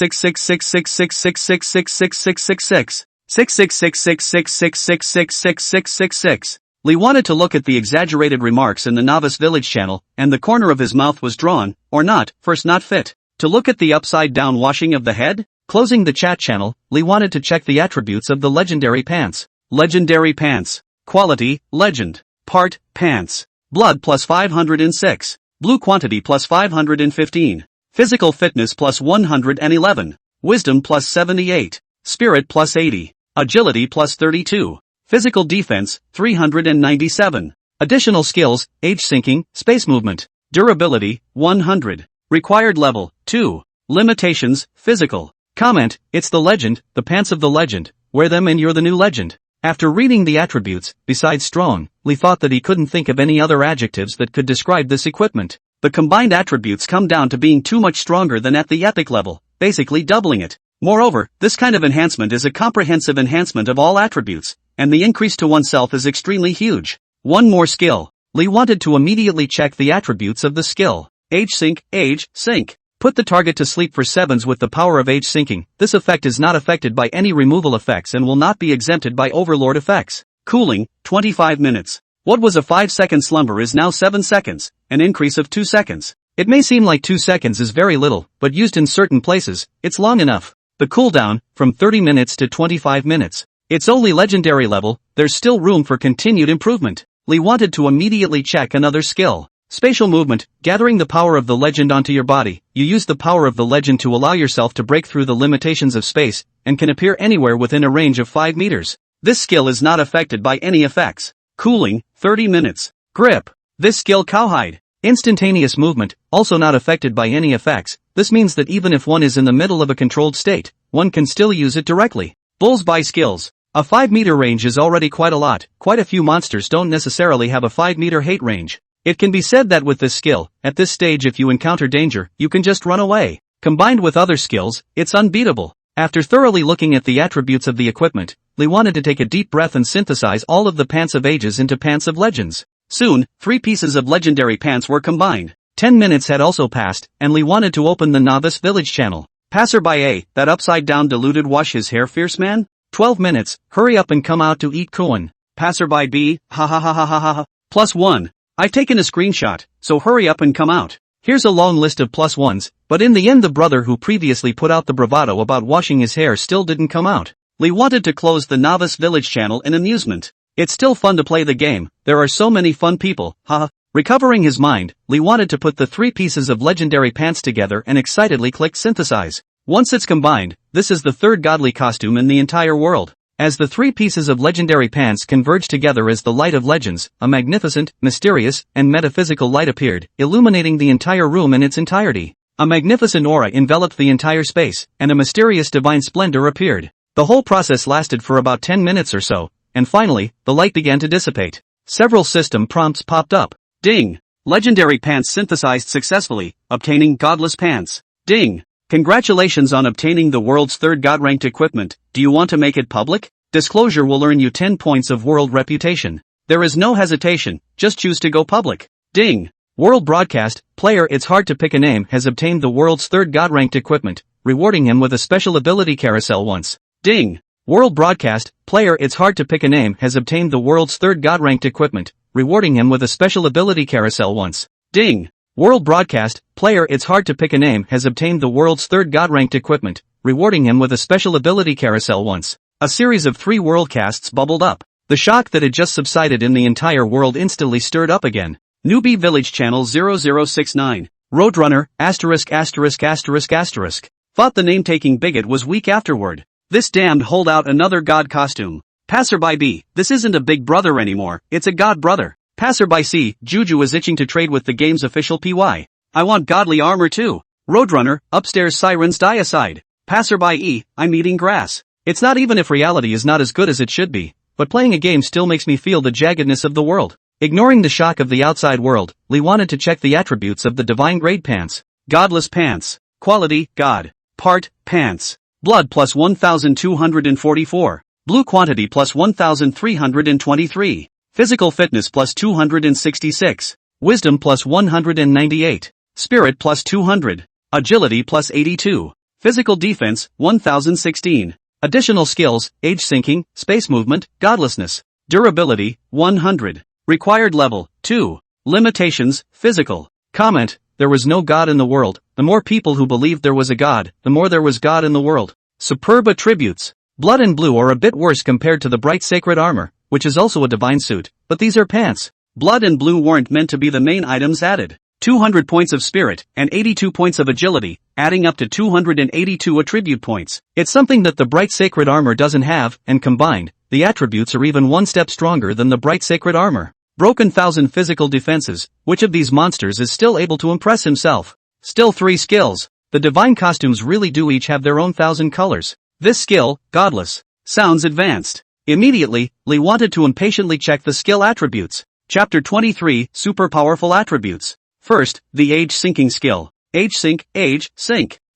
66666666666666666666666666666666666666666666666666666666666666666666666666666666666666666666666666666666666666666666666666666666666666666666666666666666666666666666666666666666666666666666666666666666666666666666666666666666666666666666666666666 6666666666666666666666666666666666666666666666666666666666666666666666666666666666666666666666666666666666666666666666666666666666666666666666666666666666666. Lee wanted to look at the exaggerated remarks in the Novice Village channel, and the corner of his mouth was drawn, or not, first not fit. To look at the upside-down washing of the head? Closing the chat channel, Lee wanted to check the attributes of the legendary pants. Legendary pants. Quality, legend. Part, pants. Blood plus 506. Blue quantity plus 515. Physical fitness plus 111. Wisdom plus 78. Spirit plus 80. Agility plus 32. Physical defense, 397. Additional skills, age syncing, space movement. Durability, 100. Required level, 2. Limitations, physical. Comment, it's the legend, the pants of the legend, wear them and you're the new legend. After reading the attributes, besides strong, Lee thought that he couldn't think of any other adjectives that could describe this equipment. The combined attributes come down to being too much stronger than at the epic level, basically doubling it. Moreover, this kind of enhancement is a comprehensive enhancement of all attributes, and the increase to oneself is extremely huge. One more skill. Lee wanted to immediately check the attributes of the skill. Age sync. Put the target to sleep for 7s with the power of age syncing. This effect is not affected by any removal effects and will not be exempted by overlord effects. Cooling, 25 minutes. What was a 5-second slumber is now 7 seconds, an increase of 2 seconds. It may seem like 2 seconds is very little, but used in certain places, it's long enough. The cooldown, from 30 minutes to 25 minutes. It's only legendary level, there's still room for continued improvement. Lee wanted to immediately check another skill. Spatial movement, gathering the power of the legend onto your body. You use the power of the legend to allow yourself to break through the limitations of space, and can appear anywhere within a range of 5 meters. This skill is not affected by any effects. Cooling, 30 minutes. Grip. This skill cowhide. Instantaneous movement, also not affected by any effects. This means that even if one is in the middle of a controlled state, one can still use it directly. Bullseye skills. A 5-meter range is already quite a lot. Quite a few monsters don't necessarily have a 5-meter hate range. It can be said that with this skill, at this stage if you encounter danger, you can just run away. Combined with other skills, it's unbeatable. After thoroughly looking at the attributes of the equipment, Lee wanted to take a deep breath and synthesize all of the pants of ages into pants of legends. Soon, 3 pieces of legendary pants were combined. 10 minutes had also passed, and Lee wanted to open the novice village channel. Passerby A, that upside down deluded wash his hair fierce man? 12 minutes, hurry up and come out to eat koan. Passerby B, ha ha ha ha ha ha. +1. I've taken a screenshot, so hurry up and come out. Here's a long list of +1s, but in the end the brother who previously put out the bravado about washing his hair still didn't come out. Lee wanted to close the novice village channel in amusement. It's still fun to play the game, there are so many fun people, haha. Recovering his mind, Lee wanted to put the 3 pieces of legendary pants together and excitedly clicked synthesize. Once it's combined, this is the 3rd godly costume in the entire world. As the 3 pieces of legendary pants converged together as the light of legends, a magnificent, mysterious, and metaphysical light appeared, illuminating the entire room in its entirety. A magnificent aura enveloped the entire space, and a mysterious divine splendor appeared. The whole process lasted for about 10 minutes or so, and finally, the light began to dissipate. Several system prompts popped up. Ding! Legendary pants synthesized successfully, obtaining godless pants. Ding! Congratulations on obtaining the world's 3rd god-ranked equipment. Do you want to make it public? Disclosure will earn you 10 points of world reputation. There is no hesitation, just choose to go public. Ding! World broadcast, player it's hard to pick a name has obtained the world's 3rd god-ranked equipment, rewarding him with a special ability carousel once. Ding! World broadcast, player it's hard to pick a name has obtained the world's 3rd god-ranked equipment, rewarding him with a special ability carousel once. Ding! World broadcast, player it's hard to pick a name has obtained the world's 3rd god-ranked equipment, rewarding him with a special ability carousel once. A series of 3 worldcasts bubbled up. The shock that had just subsided in the entire world instantly stirred up again. Newbie Village Channel 0069. Roadrunner, *******. Thought the name-taking bigot was weak afterward. This damned holdout another god costume. Passerby B, this isn't a big brother anymore, it's a god brother. Passerby C, Juju is itching to trade with the game's official PY. I want godly armor too. Roadrunner, upstairs sirens die aside. Passerby E, I'm eating grass. It's not even if reality is not as good as it should be, but playing a game still makes me feel the jaggedness of the world. Ignoring the shock of the outside world, Lee wanted to check the attributes of the divine grade pants. Godless pants. Quality, God. Part, pants. Blood plus 1244. Blue quantity plus 1323. Physical fitness plus 266. Wisdom plus 198. Spirit plus 200. Agility plus 82. Physical defense, 1016. Additional skills, age syncing, space movement, godlessness. Durability, 100. Required level, 2. Limitations, physical. Comment, there was no God in the world. The more people who believed there was a God, the more there was God in the world. Superb attributes. Blood and blue are a bit worse compared to the bright sacred armor, which is also a divine suit, but these are pants. Blood and blue weren't meant to be the main items added. 200 points of spirit, and 82 points of agility, adding up to 282 attribute points. It's something that the bright sacred armor doesn't have, and combined, the attributes are even one step stronger than the bright sacred armor. Broken 1000 physical defenses, which of these monsters is still able to impress himself? Still 3 skills. the divine costumes really do each have their own 1,000 colors. This skill, Godless, sounds advanced. Immediately, Lee wanted to impatiently check the skill attributes. Chapter 23, Super Powerful Attributes. First, the Age Syncing skill. Age Sync.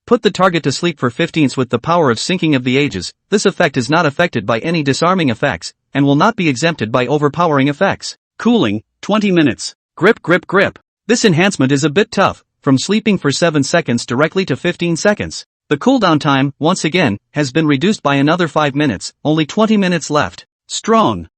Put the target to sleep for 15s with the power of syncing of the ages. This effect is not affected by any disarming effects, and will not be exempted by overpowering effects. Cooling, 20 minutes. Grip. This enhancement is a bit tough, from sleeping for 7 seconds directly to 15 seconds. The cooldown time, once again, has been reduced by another 5 minutes, only 20 minutes left. Strong.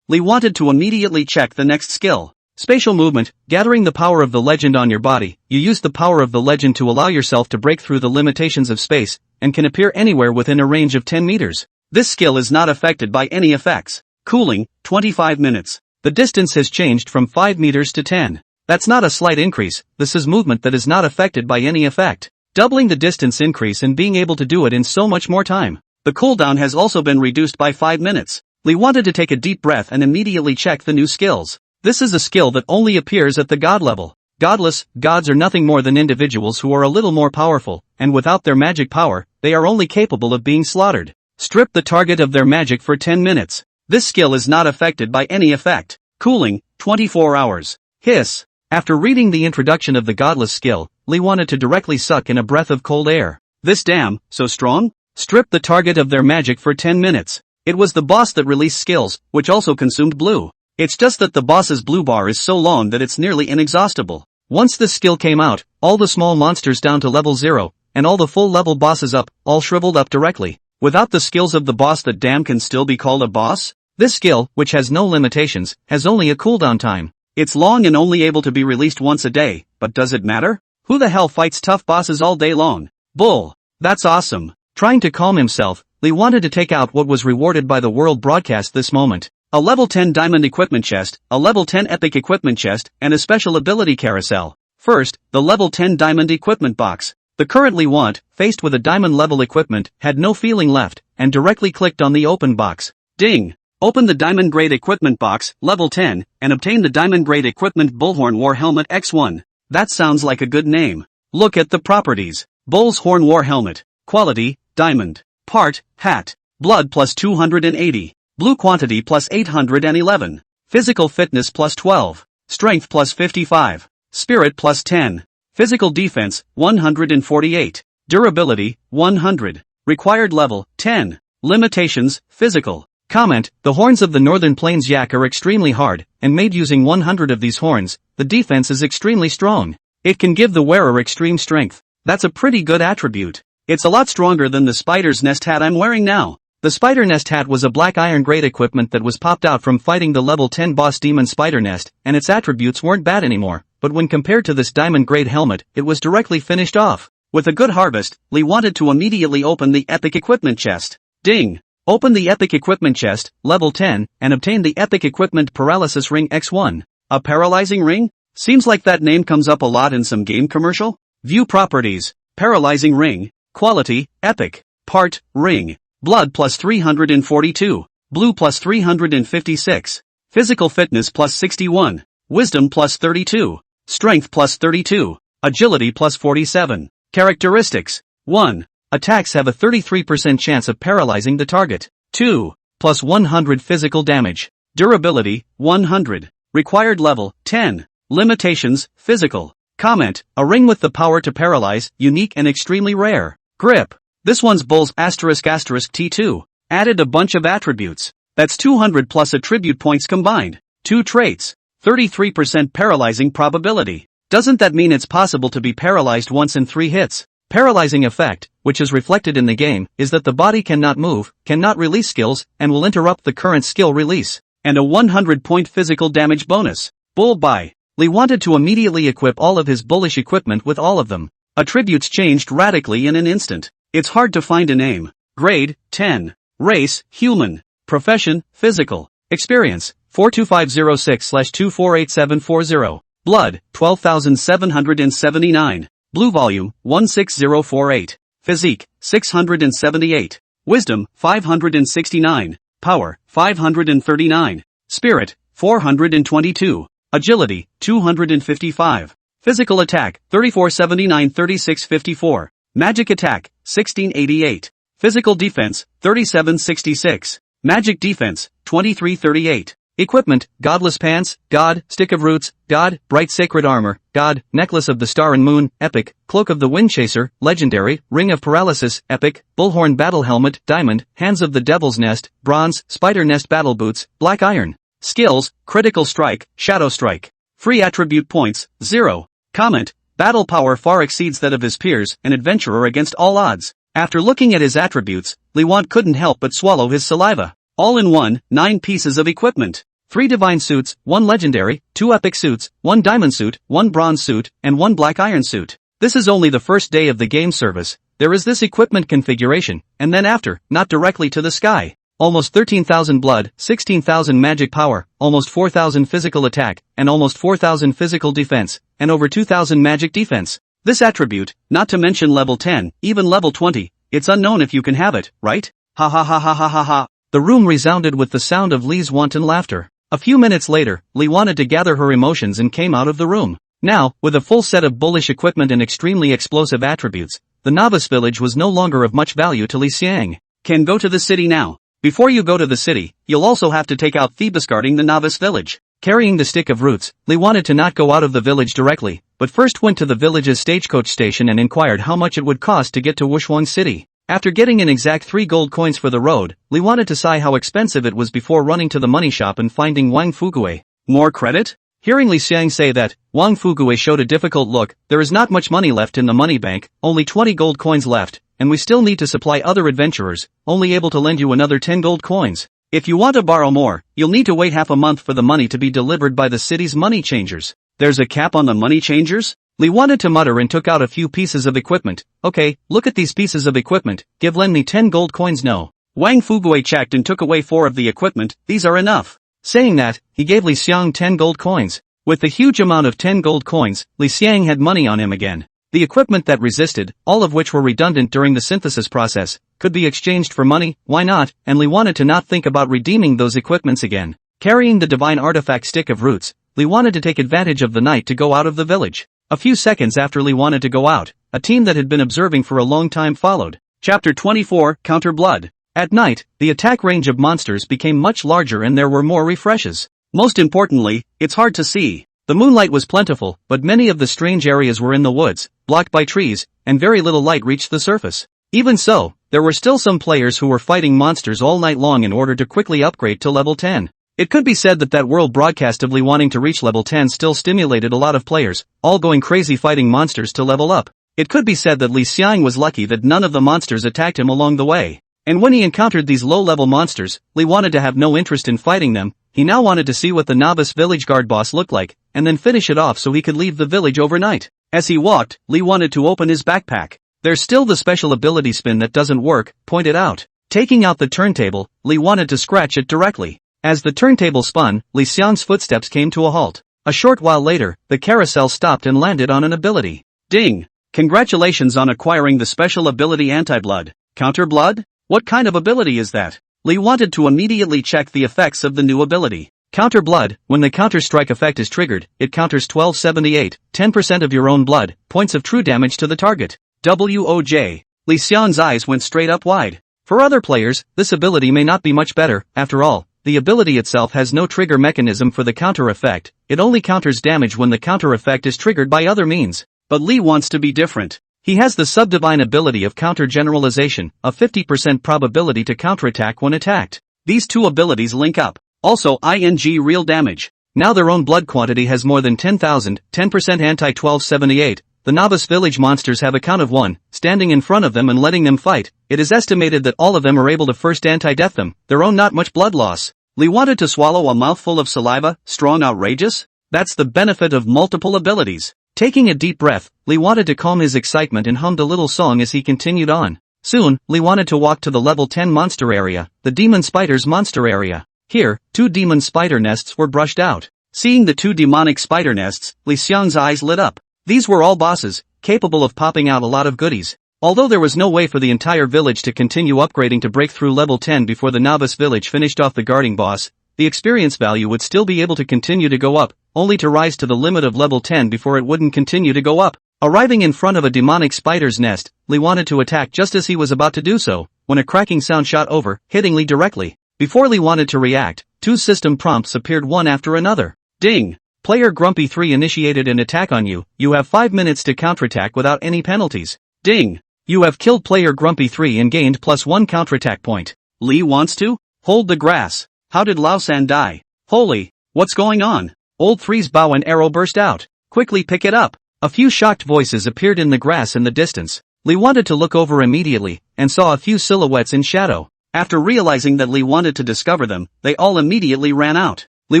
Lee wanted to immediately check the next skill. Spatial movement, gathering the power of the legend on your body. You use the power of the legend to allow yourself to break through the limitations of space, and can appear anywhere within a range of 10 meters. This skill is not affected by any effects. Cooling, 25 minutes. The distance has changed from 5 meters to 10. That's not a slight increase, this is movement that is not affected by any effect. Doubling the distance increase and being able to do it in so much more time. The cooldown has also been reduced by 5 minutes. Lee wanted to take a deep breath and immediately check the new skills. This is a skill that only appears at the god level. Godless, gods are nothing more than individuals who are a little more powerful, and without their magic power, they are only capable of being slaughtered. Strip the target of their magic for 10 minutes. This skill is not affected by any effect. Cooling, 24 hours. Hiss. After reading the introduction of the godless skill, Lee wanted to directly suck in a breath of cold air. This damn, so strong? Strip the target of their magic for 10 minutes. It was the boss that released skills, which also consumed blue. It's just that the boss's blue bar is so long that it's nearly inexhaustible. Once this skill came out, all the small monsters down to level 0, and all the full level bosses up, all shriveled up directly. Without the skills of the boss that damn can still be called a boss? This skill, which has no limitations, has only a cooldown time. It's long and only able to be released once a day, but does it matter? Who the hell fights tough bosses all day long? Bull. That's awesome. Trying to calm himself, Lee wanted to take out what was rewarded by the world broadcast this moment. A level 10 diamond equipment chest, a level 10 epic equipment chest, and a special ability carousel. First, the level 10 diamond equipment box. The currently want, faced with a diamond level equipment, had no feeling left, and directly clicked on the open box. Ding! Open the diamond grade equipment box, level 10, and obtain the diamond grade equipment Bullhorn War Helmet X1. That sounds like a good name. Look at the properties. Bull's Horn War Helmet. Quality, diamond. Part, hat. Blood plus 280. Blue quantity plus 811. Physical fitness plus 12. Strength plus 55. Spirit plus 10. Physical defense, 148. Durability, 100. Required level, 10. Limitations, physical. Comment, the horns of the Northern Plains yak are extremely hard, and made using 100 of these horns, the defense is extremely strong. It can give the wearer extreme strength. That's a pretty good attribute. It's a lot stronger than the spider's nest hat I'm wearing now. The spider nest hat was a black iron grade equipment that was popped out from fighting the level 10 boss demon spider nest, and its attributes weren't bad anymore, but when compared to this diamond grade helmet, it was directly finished off. With a good harvest, Lee wanted to immediately open the epic equipment chest. Ding! Open the epic equipment chest, level 10, and obtain the epic equipment paralysis ring X1. A paralyzing ring? Seems like that name comes up a lot in some game commercial. View properties. Paralyzing ring. Quality, epic. Part, ring. Blood plus 342. Blue plus 356. Physical fitness plus 61. Wisdom plus 32. Strength plus 32. Agility plus 47. Characteristics. 1. Attacks have a 33% chance of paralyzing the target. 2. Plus 100 physical damage. Durability, 100. Required level, 10. Limitations, physical. Comment, a ring with the power to paralyze, unique and extremely rare. Grip. This one's Bull's **T2. Added a bunch of attributes. That's 200 plus attribute points combined. 2 traits. 33% paralyzing probability. Doesn't that mean it's possible to be paralyzed once in 3 hits? Paralyzing effect, which is reflected in the game, is that the body cannot move, cannot release skills, and will interrupt the current skill release. And a 100-point physical damage bonus. Bull buy. Lee wanted to immediately equip all of his bullish equipment with all of them. Attributes changed radically in an instant. It's hard to find a name. Grade, 10. Race, human. Profession, physical. Experience, 42506/248740. Blood, 12,779. Blue volume, 16048. Physique, 678. Wisdom, 569. Power, 539. Spirit, 422. Agility, 255. Physical attack, 3479 3654. Magic attack, 1688. Physical defense, 3766. Magic defense, 2338. Equipment, Godless Pants, God, Stick of Roots, God, Bright Sacred Armor, God, Necklace of the Star and Moon, Epic, Cloak of the Windchaser, Legendary, Ring of Paralysis, Epic, Bullhorn Battle Helmet, Diamond, Hands of the Devil's Nest, Bronze, Spider Nest Battle Boots, Black Iron. Skills, Critical Strike, Shadow Strike. Free attribute points, 0. Comment, battle power far exceeds that of his peers, an adventurer against all odds. After looking at his attributes, Lee Want couldn't help but swallow his saliva. All in one, 9 pieces of equipment. 3 divine suits, 1 legendary, 2 epic suits, 1 diamond suit, 1 bronze suit, and 1 black iron suit. This is only the first day of the game service. There is this equipment configuration, and then after, not directly to the sky. Almost 13,000 blood, 16,000 magic power, almost 4,000 physical attack, and almost 4,000 physical defense, and over 2,000 magic defense. This attribute, not to mention level 10, even level 20, it's unknown if you can have it, right? Ha ha ha ha ha ha ha. The room resounded with the sound of Lee's wanton laughter. A few minutes later, Lee wanted to gather her emotions and came out of the room. Now, with a full set of bullish equipment and extremely explosive attributes, the novice village was no longer of much value to Li Xiang. Can go to the city now. Before you go to the city, you'll also have to take out Thebes guarding the novice village. Carrying the stick of roots, Lee wanted to not go out of the village directly, but first went to the village's stagecoach station and inquired how much it would cost to get to Wushuang City. After getting an exact 3 gold coins for the road, Lee wanted to sigh how expensive it was before running to the money shop and finding Wang Fugue. More credit? Hearing Li Xiang say that, Wang Fugue showed a difficult look. There is not much money left in the money bank, only 20 gold coins left, and we still need to supply other adventurers, only able to lend you another 10 gold coins. If you want to borrow more, you'll need to wait half a month for the money to be delivered by the city's money changers. There's a cap on the money changers? Lee wanted to mutter and took out a few pieces of equipment. Okay, look at these pieces of equipment, lend me 10 gold coins no. Wang Fugue checked and took away 4 of the equipment, these are enough. Saying that, he gave Li Xiang 10 gold coins. With the huge amount of 10 gold coins, Li Xiang had money on him again. The equipment that resisted, all of which were redundant during the synthesis process, could be exchanged for money, why not, and Lee wanted to not think about redeeming those equipments again. Carrying the divine artifact stick of roots, Lee wanted to take advantage of the night to go out of the village. A few seconds after Lee wanted to go out, a team that had been observing for a long time followed. Chapter 24, Counter Blood. At night, the attack range of monsters became much larger and there were more refreshes. Most importantly, it's hard to see. The moonlight was plentiful, but many of the strange areas were in the woods, blocked by trees, and very little light reached the surface. Even so, there were still some players who were fighting monsters all night long in order to quickly upgrade to level 10. It could be said that world broadcast of Lee wanting to reach level 10 still stimulated a lot of players, all going crazy fighting monsters to level up. It could be said that Li Xiang was lucky that none of the monsters attacked him along the way. And when he encountered these low-level monsters, Lee wanted to have no interest in fighting them. He now wanted to see what the novice village guard boss looked like, and then finish it off so he could leave the village overnight. As he walked, Lee wanted to open his backpack. There's still the special ability spin that doesn't work, pointed out. Taking out the turntable, Lee wanted to scratch it directly. As the turntable spun, Li Xiang's footsteps came to a halt. A short while later, the carousel stopped and landed on an ability. Ding! Congratulations on acquiring the special ability Anti-Blood. Counter Blood? What kind of ability is that? Lee wanted to immediately check the effects of the new ability. Counter Blood, when the counter-strike effect is triggered, it counters 1278, 10% of your own blood, points of true damage to the target. WOJ. Li Xiang's eyes went straight up wide. For other players, this ability may not be much better, after all. The ability itself has no trigger mechanism for the counter effect, it only counters damage when the counter effect is triggered by other means. But Lee wants to be different. He has the subdivine ability of counter generalization, a 50% probability to counterattack when attacked. These two abilities link up. Also real damage. Now their own blood quantity has more than 10,000, 10% anti-1278. The novice village monsters have a count of 1, standing in front of them and letting them fight. It is estimated that all of them are able to first anti-death them, their own not much blood loss. Lee wanted to swallow a mouthful of saliva, strong outrageous? That's the benefit of multiple abilities. Taking a deep breath, Lee wanted to calm his excitement and hummed a little song as he continued on. Soon, Lee wanted to walk to the level 10 monster area, the demon spiders monster area. Here, 2 demon spider nests were brushed out. Seeing the 2 demonic spider nests, Li Xiang's eyes lit up. These were all bosses, capable of popping out a lot of goodies. Although there was no way for the entire village to continue upgrading to break through level 10 before the novice village finished off the guarding boss, the experience value would still be able to continue to go up, only to rise to the limit of level 10 before it wouldn't continue to go up. Arriving in front of a demonic spider's nest, Lee wanted to attack just as he was about to do so, when a cracking sound shot over, hitting Lee directly. Before Lee wanted to react, 2 system prompts appeared one after another. Ding! Player Grumpy 3 initiated an attack on you. You have 5 minutes to counterattack without any penalties. Ding! You have killed player Grumpy 3 and gained +1 counterattack point. Lee wants to? Hold the grass. How did Lao-san die? Holy, what's going on? Old 3's bow and arrow burst out. Quickly pick it up. A few shocked voices appeared in the grass in the distance. Lee wanted to look over immediately, and saw a few silhouettes in shadow. After realizing that Lee wanted to discover them, they all immediately ran out. Lee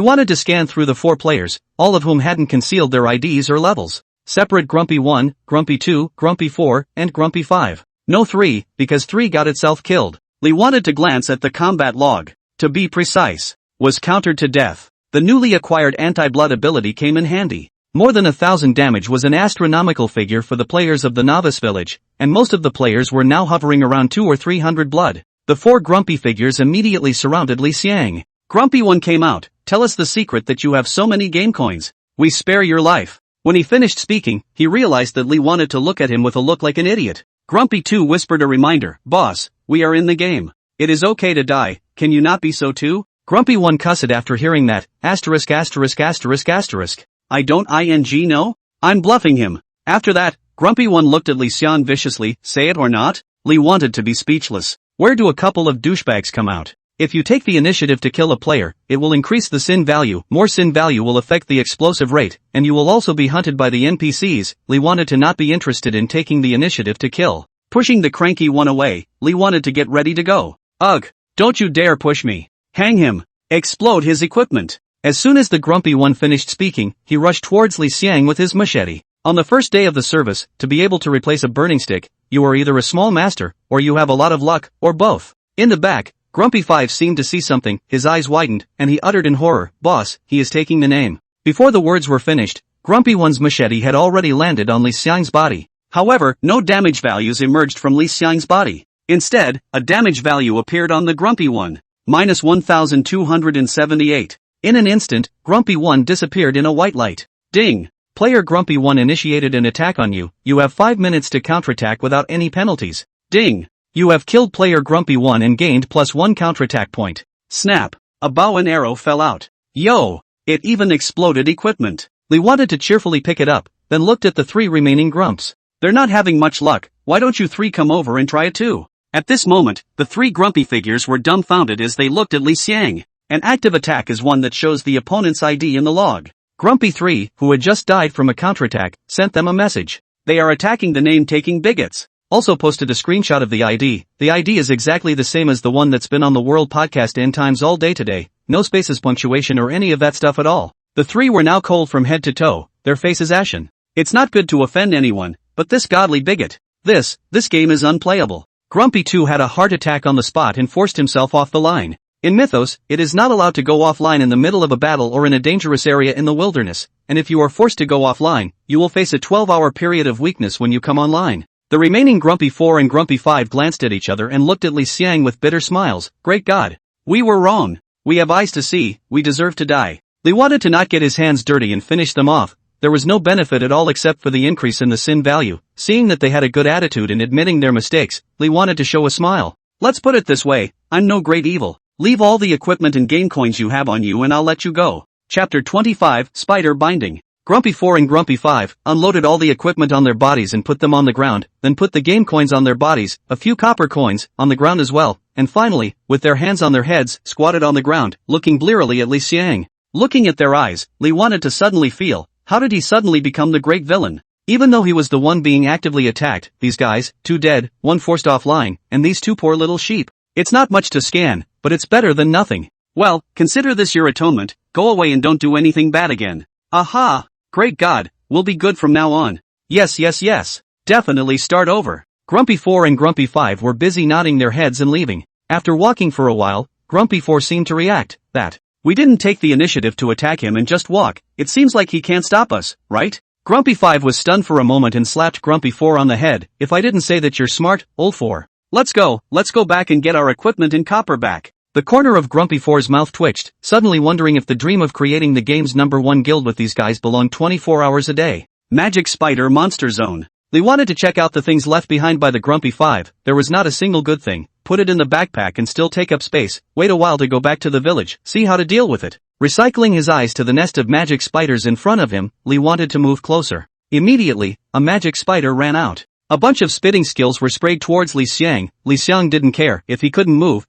wanted to scan through the 4 players, all of whom hadn't concealed their IDs or levels. Separate Grumpy 1, Grumpy 2, Grumpy 4, and Grumpy 5. No 3, because 3 got itself killed. Lee wanted to glance at the combat log. To be precise, was countered to death. The newly acquired anti-blood ability came in handy. More than 1,000 damage was an astronomical figure for the players of the novice village, and most of the players were now hovering around 200 or 300 blood. The 4 Grumpy figures immediately surrounded Lee Xiang. Grumpy 1 came out. Tell us the secret that you have so many game coins. We spare your life. When he finished speaking, he realized that Lee wanted to look at him with a look like an idiot. Grumpy 2 whispered a reminder. Boss, we are in the game. It is okay to die, can you not be so too? Grumpy 1 cussed after hearing that. Asterisk asterisk asterisk asterisk. I don't know? I'm bluffing him. After that, Grumpy 1 looked at Lee Xiang viciously. Say it or not? Lee wanted to be speechless. Where do a couple of douchebags come out? If you take the initiative to kill a player, it will increase the sin value. More sin value will affect the explosive rate, and you will also be hunted by the NPCs. Lee wanted to not be interested in taking the initiative to kill. Pushing the cranky 1 away, Lee wanted to get ready to go. Ugh! Don't you dare push me. Hang him. Explode his equipment. As soon as the Grumpy 1 finished speaking, he rushed towards Lee Xiang with his machete. On the first day of the service, to be able to replace a burning stick, you are either a small master, or you have a lot of luck, or both. In the back, Grumpy 5 seemed to see something, his eyes widened, and he uttered in horror, Boss, he is taking the name. Before the words were finished, Grumpy 1's machete had already landed on Lee Xiang's body. However, no damage values emerged from Lee Xiang's body. Instead, a damage value appeared on the Grumpy 1. -1,278. In an instant, Grumpy 1 disappeared in a white light. Ding! Player Grumpy 1 initiated an attack on you. You have 5 minutes to counterattack without any penalties. Ding! You have killed player Grumpy 1 and gained +1 counterattack point. Snap! A bow and arrow fell out. Yo! It even exploded equipment. Lee wanted to cheerfully pick it up, then looked at the 3 remaining Grumps. They're not having much luck. Why don't you 3 come over and try it too? At this moment, the 3 Grumpy figures were dumbfounded as they looked at Lee Xiang. An active attack is one that shows the opponent's ID in the log. Grumpy 3, who had just died from a counterattack, sent them a message. They are attacking the name-taking bigots. Also posted a screenshot of the ID. The ID is exactly the same as the one that's been on the World Podcast N times all day today. No spaces, punctuation or any of that stuff at all. The 3 were now cold from head to toe, their faces ashen. It's not good to offend anyone, but this godly bigot. This game is unplayable. Grumpy 2 had a heart attack on the spot and forced himself off the line. In Mythos, it is not allowed to go offline in the middle of a battle or in a dangerous area in the wilderness, and if you are forced to go offline, you will face a 12-hour period of weakness when you come online. The remaining Grumpy 4 and Grumpy 5 glanced at each other and looked at Lee Xiang with bitter smiles. Great God! We were wrong. We have eyes to see, we deserve to die. Lee wanted to not get his hands dirty and finish them off. There was no benefit at all except for the increase in the sin value. Seeing that they had a good attitude in admitting their mistakes, Lee wanted to show a smile. Let's put it this way, I'm no great evil. Leave all the equipment and game coins you have on you and I'll let you go. Chapter 25, Spider Binding. Grumpy 4 and Grumpy 5 unloaded all the equipment on their bodies and put them on the ground, then put the game coins on their bodies, a few copper coins, on the ground as well, and finally, with their hands on their heads, squatted on the ground, looking blearily at Lee Xiang. Looking at their eyes, Lee wanted to suddenly feel, how did he suddenly become the great villain? Even though he was the one being actively attacked, these guys, 2 dead, 1 forced offline, and these 2 poor little sheep. It's not much to scan, but it's better than nothing. Well, consider this your atonement, go away and don't do anything bad again. Aha! Great God, we'll be good from now on. Yes. Definitely start over. Grumpy 4 and Grumpy 5 were busy nodding their heads and leaving. After walking for a while, Grumpy 4 seemed to react, that we didn't take the initiative to attack him and just walk, it seems like he can't stop us, right? Grumpy 5 was stunned for a moment and slapped Grumpy 4 on the head. If I didn't say that you're smart, old 4. Let's go back and get our equipment and copper back. The corner of Grumpy Four's mouth twitched, suddenly wondering if the dream of creating the game's #1 guild with these guys belonged 24 hours a day. Magic Spider Monster Zone. Lee wanted to check out the things left behind by the Grumpy Five. There was not a single good thing. Put it in the backpack and still take up space, wait a while to go back to the village, see how to deal with it. Recycling his eyes to the nest of magic spiders in front of him, Lee wanted to move closer. Immediately, a magic spider ran out. A bunch of spitting skills were sprayed towards Li Xiang. Li Xiang didn't care. If he couldn't move,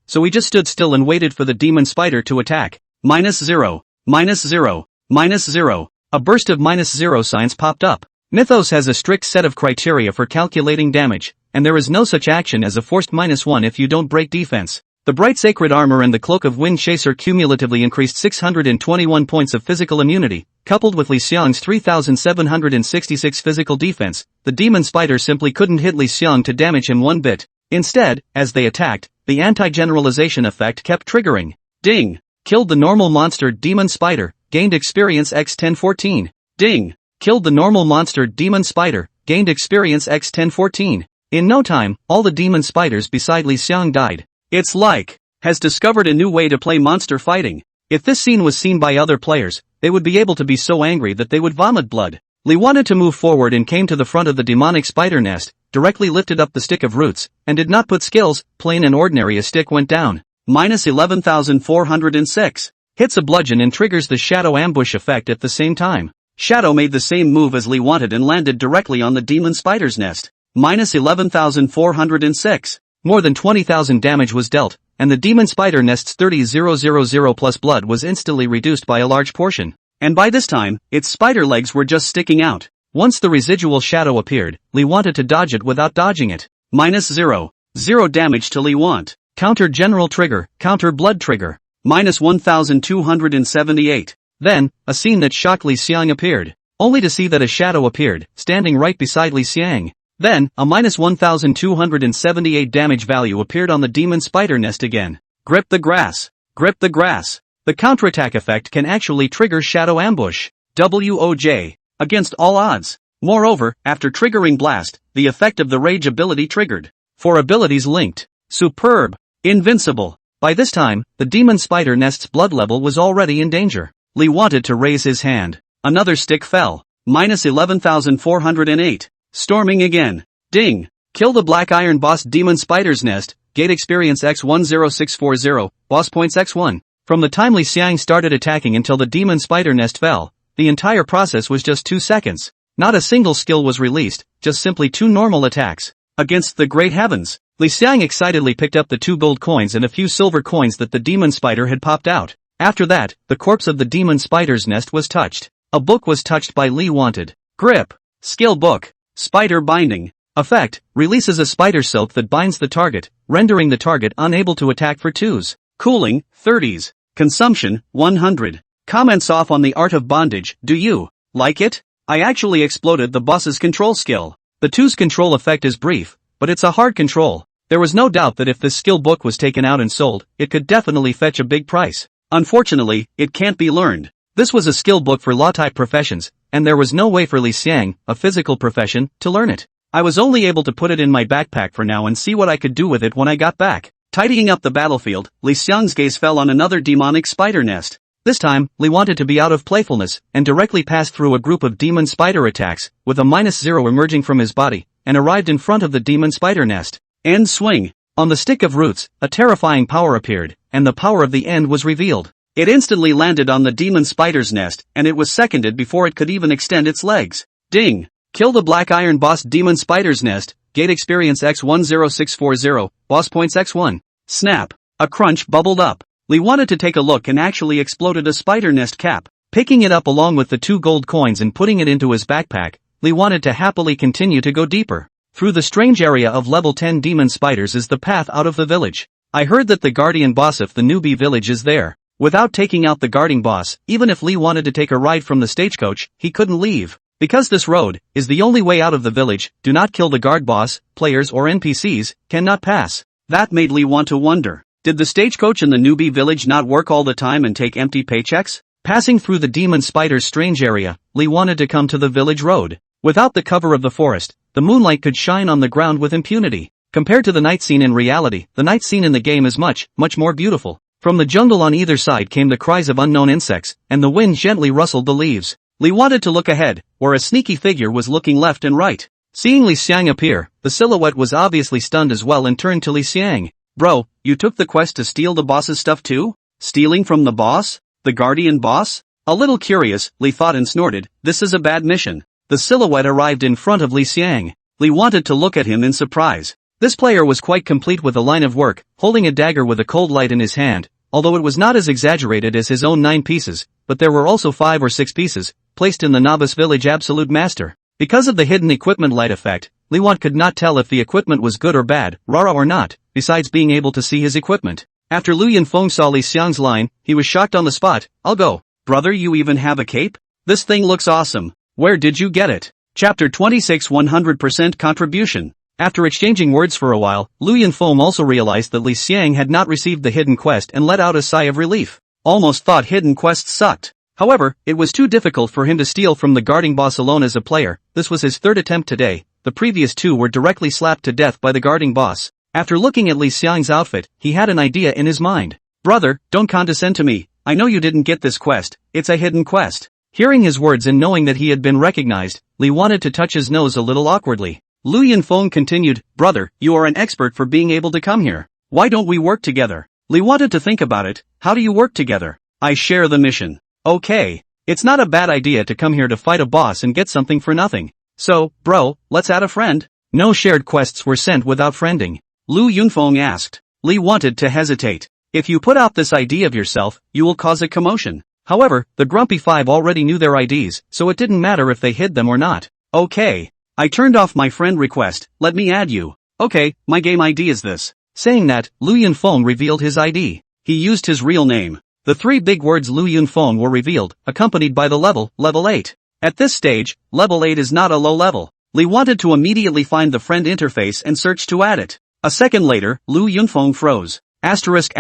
so he just stood still and waited for the demon spider to attack. -0, -0, -0. A burst of -0 signs popped up. Mythos has a strict set of criteria for calculating damage, and there is no such action as a forced -1 if you don't break defense. The bright sacred armor and the cloak of Wind Chaser cumulatively increased 621 points of physical immunity, coupled with Li Xiang's 3,766 physical defense. The demon spider simply couldn't hit Li Xiang to damage him one bit. Instead, as they attacked, the anti-generalization effect kept triggering. Ding! Killed the normal monster demon spider, gained experience x 1014. Ding! Killed the normal monster demon spider, gained experience x 1014. In no time, all the demon spiders beside Li Xiang died. It's like, has discovered a new way to play monster fighting. If this scene was seen by other players, they would be able to be so angry that they would vomit blood. Lee wanted to move forward and came to the front of the demonic spider nest, directly lifted up the stick of roots, and did not put skills, plain and ordinary a stick went down. -11,406. Hits a bludgeon and triggers the shadow ambush effect at the same time. Shadow made the same move as Lee wanted and landed directly on the demon spider's nest. -11,406. More than 20,000 damage was dealt, and the demon spider nest's 30,000 plus blood was instantly reduced by a large portion. And by this time, its spider legs were just sticking out. Once the residual shadow appeared, Lee wanted to dodge it without dodging it. -0. 0 damage to Lee want. Counter general trigger, counter blood trigger. -1,278. Then, a scene that shocked Li Xiang appeared. Only to see that a shadow appeared, standing right beside Li Xiang. Then, a -1,278 damage value appeared on the demon spider nest again. Grip the grass. Grip the grass. The counterattack effect can actually trigger shadow ambush. WOJ. Against all odds. Moreover, after triggering blast, the effect of the rage ability triggered. 4 abilities linked. Superb. Invincible. By this time, the demon spider nest's blood level was already in danger. Lee wanted to raise his hand. Another stick fell. -11,408. Storming again. Ding! Kill the black iron boss demon spider's nest, gate experience x 10640, boss points x1. From the time Li Xiang started attacking until the demon spider nest fell, the entire process was just 2 seconds. Not a single skill was released, just simply 2 normal attacks. Against the great heavens, Li Xiang excitedly picked up the 2 gold coins and a few silver coins that the demon spider had popped out. After that, the corpse of the demon spider's nest was touched. A book was touched by Lee wanted. Grip. Skill book. Spider binding. Effect, releases a spider silk that binds the target, rendering the target unable to attack for 2s. Cooling, 30s. Consumption, 100. Comments off on the art of bondage. Do you like it? I actually exploded the boss's control skill. The 2's control effect is brief, but it's a hard control. There was no doubt that if this skill book was taken out and sold, it could definitely fetch a big price. Unfortunately, it can't be learned. This was a skill book for law-type professions, and there was no way for Li Xiang, a physical profession, to learn it. I was only able to put it in my backpack for now and see what I could do with it when I got back. Tidying up the battlefield, Li Xiang's gaze fell on another demonic spider nest. This time, Li wanted to be out of playfulness, and directly passed through a group of demon spider attacks, with a -0 emerging from his body, and arrived in front of the demon spider nest. End swing. On the stick of roots, a terrifying power appeared, and the power of the end was revealed. It instantly landed on the demon spider's nest, and it was seconded before it could even extend its legs. Ding! Kill the black iron boss demon spider's nest, gate experience x 10640, boss points x1. Snap! A crunch bubbled up. Lee wanted to take a look and actually exploded a spider nest cap. Picking it up along with the 2 gold coins and putting it into his backpack, Lee wanted to happily continue to go deeper. Through the strange area of level 10 demon spiders is the path out of the village. I heard that the guardian boss of the newbie village is there. Without taking out the guarding boss, even if Lee wanted to take a ride from the stagecoach, he couldn't leave. Because this road is the only way out of the village, do not kill the guard boss, players or NPCs cannot pass. That made Lee want to wonder, did the stagecoach in the newbie village not work all the time and take empty paychecks? Passing through the demon spider's strange area, Lee wanted to come to the village road. Without the cover of the forest, the moonlight could shine on the ground with impunity. Compared to the night scene in reality, the night scene in the game is much more beautiful. From the jungle on either side came the cries of unknown insects, and the wind gently rustled the leaves. Lee wanted to look ahead, where a sneaky figure was looking left and right. Seeing Li Xiang appear, the silhouette was obviously stunned as well and turned to Li Xiang. Bro, you took the quest to steal the boss's stuff too? Stealing from the boss? The guardian boss? A little curious, Li thought and snorted, this is a bad mission. The silhouette arrived in front of Li Xiang. Li wanted to look at him in surprise. This player was quite complete with a line of work, holding a dagger with a cold light in his hand, although it was not as exaggerated as his own 9 pieces, but there were also 5 or 6 pieces, placed in the novice village absolute master. Because of the hidden equipment light effect, Li Wan could not tell if the equipment was good or bad, rara or not, besides being able to see his equipment. After Lu Yunfeng saw Li Xiang's line, he was shocked on the spot. I'll go. Brother, you even have a cape? This thing looks awesome. Where did you get it? Chapter 26 100% Contribution. After exchanging words for a while, Lu Yunfeng also realized that Li Xiang had not received the hidden quest and let out a sigh of relief. Almost thought hidden quests sucked. However, it was too difficult for him to steal from the guarding boss alone as a player. This was his 3rd attempt today. The previous 2 were directly slapped to death by the guarding boss. After looking at Li Xiang's outfit, he had an idea in his mind. Brother, don't condescend to me. I know you didn't get this quest. It's a hidden quest. Hearing his words and knowing that he had been recognized, Li wanted to touch his nose a little awkwardly. Lu Yunfeng continued, brother, you are an expert for being able to come here. Why don't we work together? Li wanted to think about it. How do you work together? I share the mission. Okay. It's not a bad idea to come here to fight a boss and get something for nothing. So, bro, let's add a friend. No shared quests were sent without friending. Lu Yunfeng asked. Li wanted to hesitate. If you put out this idea of yourself, you will cause a commotion. However, the Grumpy 5 already knew their IDs, so it didn't matter if they hid them or not. Okay. I turned off my friend request, let me add you. Okay, my game ID is this. Saying that, Lu Yunfeng revealed his ID. He used his real name. The 3 big words Lu Yunfeng were revealed, accompanied by the level 8. At this stage, level 8 is not a low level. Li wanted to immediately find the friend interface and search to add it. A second later, Lu Yunfeng froze. Asterisk.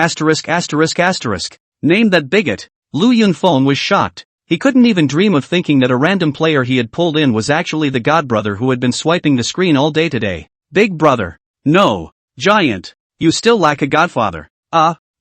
Name that bigot. Lu Yunfeng was shocked. He couldn't even dream of thinking that a random player he had pulled in was actually the godbrother who had been swiping the screen all day today. Big brother. No. Giant. You still lack a godfather.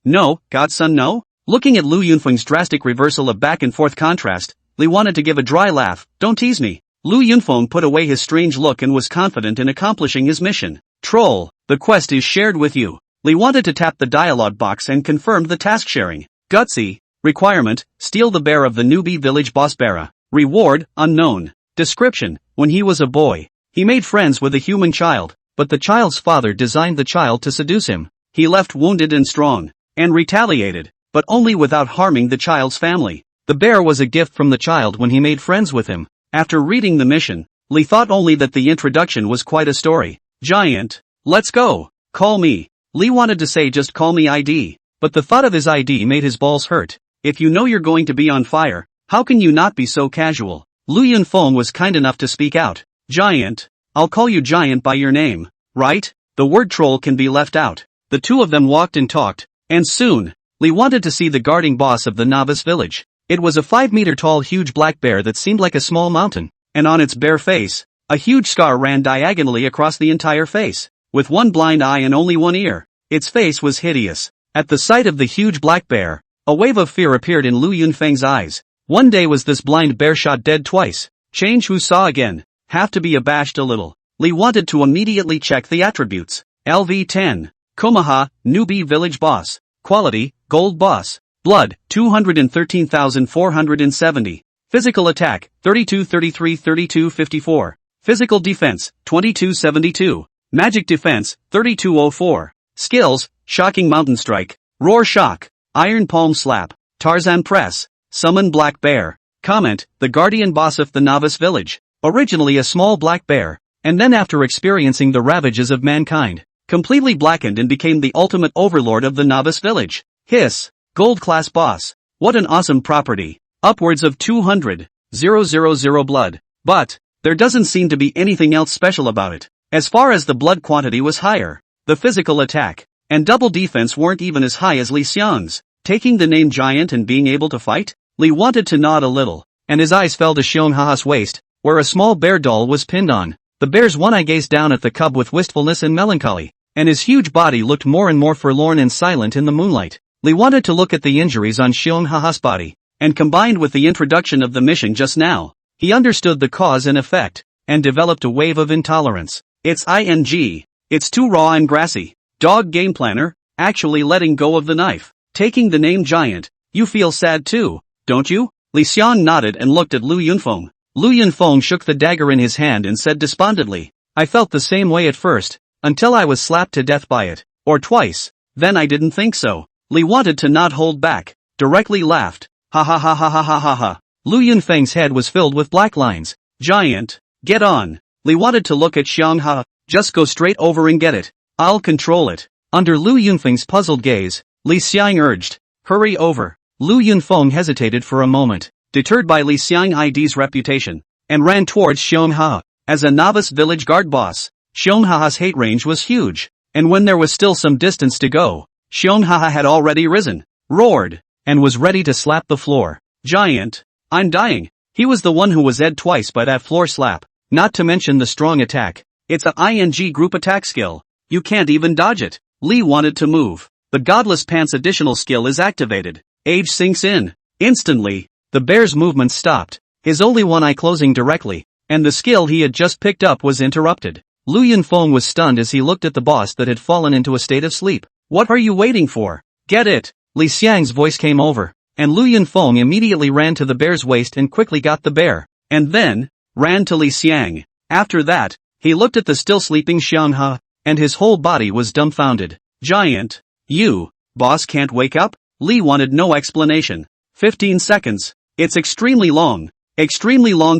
No, godson no? Looking at Lu Yunfeng's drastic reversal of back and forth contrast, Li wanted to give a dry laugh. Don't tease me. Lu Yunfeng put away his strange look and was confident in accomplishing his mission. Troll, the quest is shared with you. Li wanted to tap the dialogue box and confirmed the task sharing. Gutsy. Requirement, steal the bear of the newbie village boss Bara. Reward, unknown. Description, when he was a boy, he made friends with a human child, but the child's father designed the child to seduce him. He left wounded and strong, and retaliated, but only without harming the child's family. The bear was a gift from the child when he made friends with him. After reading the mission, Li thought only that the introduction was quite a story. Giant. Let's go. Call me. Li wanted to say just call me ID, but the thought of his ID made his balls hurt. If you know you're going to be on fire, how can you not be so casual? Lu Yunfeng was kind enough to speak out. Giant. I'll call you Giant by your name, right? The word troll can be left out. The 2 of them walked and talked, and soon, Li wanted to see the guarding boss of the novice village. It was a 5-meter tall huge black bear that seemed like a small mountain, and on its bare face, a huge scar ran diagonally across the entire face, with 1 blind eye and only 1 ear. Its face was hideous. At the sight of the huge black bear, a wave of fear appeared in Lu Yunfeng's eyes. One day was this blind bear shot dead twice. Change who saw again. Have to be abashed a little. Li wanted to immediately check the attributes. LV10. Komaha, newbie village boss. Quality, gold boss. Blood, 213,470. Physical attack, 32-33-32-54. Physical defense, 22-72. Magic defense, 32-04. Skills, shocking mountain strike. Roar shock. Iron palm slap. Tarzan press. Summon black bear. Comment, the guardian boss of the novice village. Originally a small black bear, and then after experiencing the ravages of mankind, completely blackened and became the ultimate overlord of the novice village. Hiss. Gold class boss. What an awesome property. Upwards of 200,000 blood. But, there doesn't seem to be anything else special about it. As far as the blood quantity was higher, the physical attack and double defense weren't even as high as Li Xiang's. Taking the name Giant and being able to fight? Li wanted to nod a little, and his eyes fell to Xiongha's waist, where a small bear doll was pinned on. The bear's one eye gazed down at the cub with wistfulness and melancholy. and his huge body looked more and more forlorn and silent in the moonlight. Li wanted to look at the injuries on Xiongha's body, and combined with the introduction of the mission just now, he understood the cause and effect, and developed a wave of intolerance. It's too raw and grassy. Dog game planner, actually letting go of the knife. Taking the name Giant, you feel sad too, don't you? Li Xiang nodded and looked at Lu Yunfeng. Lu Yunfeng shook the dagger in his hand and said despondently, I felt the same way at first, until I was slapped to death by it. Or twice. Then I didn't think so. Li wanted to not hold back, directly laughed. Ha ha ha ha ha ha ha ha. Lu Yunfeng's head was filled with black lines. Giant, get on. Li wanted to look at Xiongha. Just go straight over and get it. I'll control it. Under Lu Yunfeng's puzzled gaze, Li Xiang urged, hurry over. Lu Yunfeng hesitated for a moment, deterred by Li Xiang's reputation, and ran towards Xiongha. As a novice village guard boss, Xiongha's hate range was huge, and when there was still some distance to go, Xiongha had already risen, roared, and was ready to slap the floor. Giant, I'm dying. He was the one who was ed twice by that floor slap, not to mention the strong attack. It's a ING group attack skill. You can't even dodge it. Li wanted to move. The Godless Pants additional skill is activated. Age sinks in. Instantly, the bear's movement stopped, his only one eye closing directly, and the skill he had just picked up was interrupted. Lu Yunfeng was stunned as he looked at the boss that had fallen into a state of sleep. What are you waiting for? Get it! Li Xiang's voice came over, and Lu Yunfeng immediately ran to the bear's waist and quickly got the bear, and then, ran to Li Xiang. After that, he looked at the still sleeping Xiongha, and his whole body was dumbfounded. Giant, you, boss can't wake up? Li wanted no explanation. 15 seconds. It's extremely long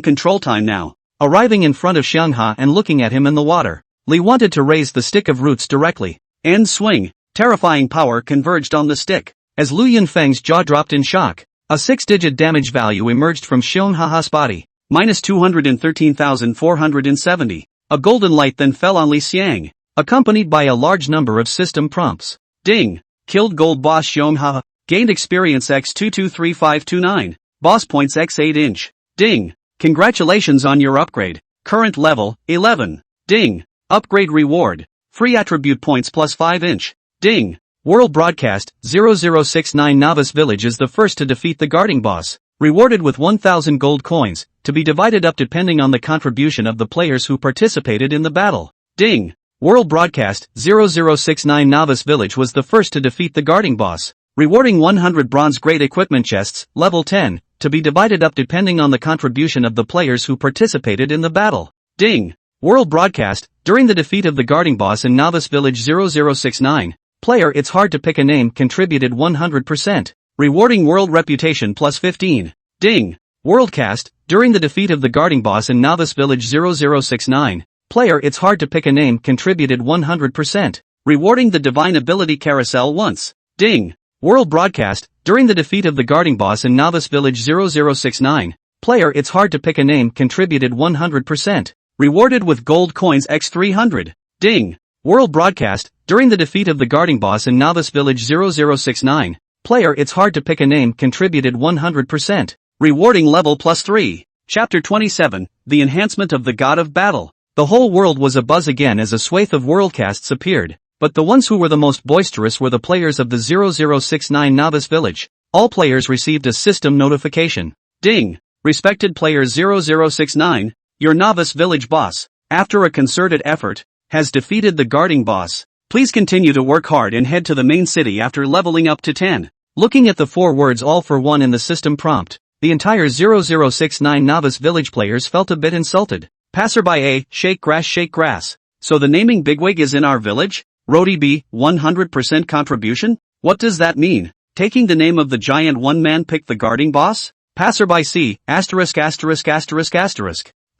control time now. Arriving in front of Xiongha and looking at him in the water, Li wanted to raise the stick of roots directly. End swing. Terrifying power converged on the stick. As Lu Yunfeng's jaw dropped in shock, a 6-digit damage value emerged from Xiongha's body. Minus 213,470. A golden light then fell on Li Xiang, accompanied by a large number of system prompts. Ding. Killed gold boss Xiongha. Gained experience x223529. Boss points x8 inch. Ding. Congratulations on your upgrade. Current level, 11. Ding. Upgrade reward. Free attribute points plus 5 inch. Ding. World broadcast, 0069 Novice Village is the first to defeat the guarding boss. Rewarded with 1,000 gold coins, to be divided up depending on the contribution of the players who participated in the battle. Ding. World broadcast, 0069 Novice Village was the first to defeat the guarding boss. Rewarding 100 bronze grade equipment chests, level 10, to be divided up depending on the contribution of the players who participated in the battle. Ding. World broadcast, during the defeat of the guarding boss in Novice Village 0069, player it's hard to pick a name contributed 100%. Rewarding world reputation plus 15. Ding. Worldcast, during the defeat of the guarding boss in Novice Village 0069, player it's hard to pick a name contributed 100%. Rewarding the divine ability carousel once. Ding. World broadcast, during the defeat of the guarding boss in Novice Village 0069, player it's hard to pick a name contributed 100%. Rewarded with gold coins x300. Ding. World broadcast, during the defeat of the guarding boss in Novice Village 0069, player it's hard to pick a name contributed 100%. Rewarding level plus 3. Chapter 27, The Enhancement of the God of Battle. The whole world was abuzz again as a swathe of worldcasts appeared, but the ones who were the most boisterous were the players of the 0069 Novice Village. All players received a system notification. Ding. Respected player 0069, your Novice Village boss, after a concerted effort, has defeated the guarding boss. Please continue to work hard and head to the main city after leveling up to 10. Looking at the 4 words all for one in the system prompt, the entire 0069 Novice Village players felt a bit insulted. Passerby A, shake grass. So the naming bigwig is in our village? Rody B, 100% contribution? What does that mean? Taking the name of the giant one-man picked the guarding boss? Passerby C, asterisk. I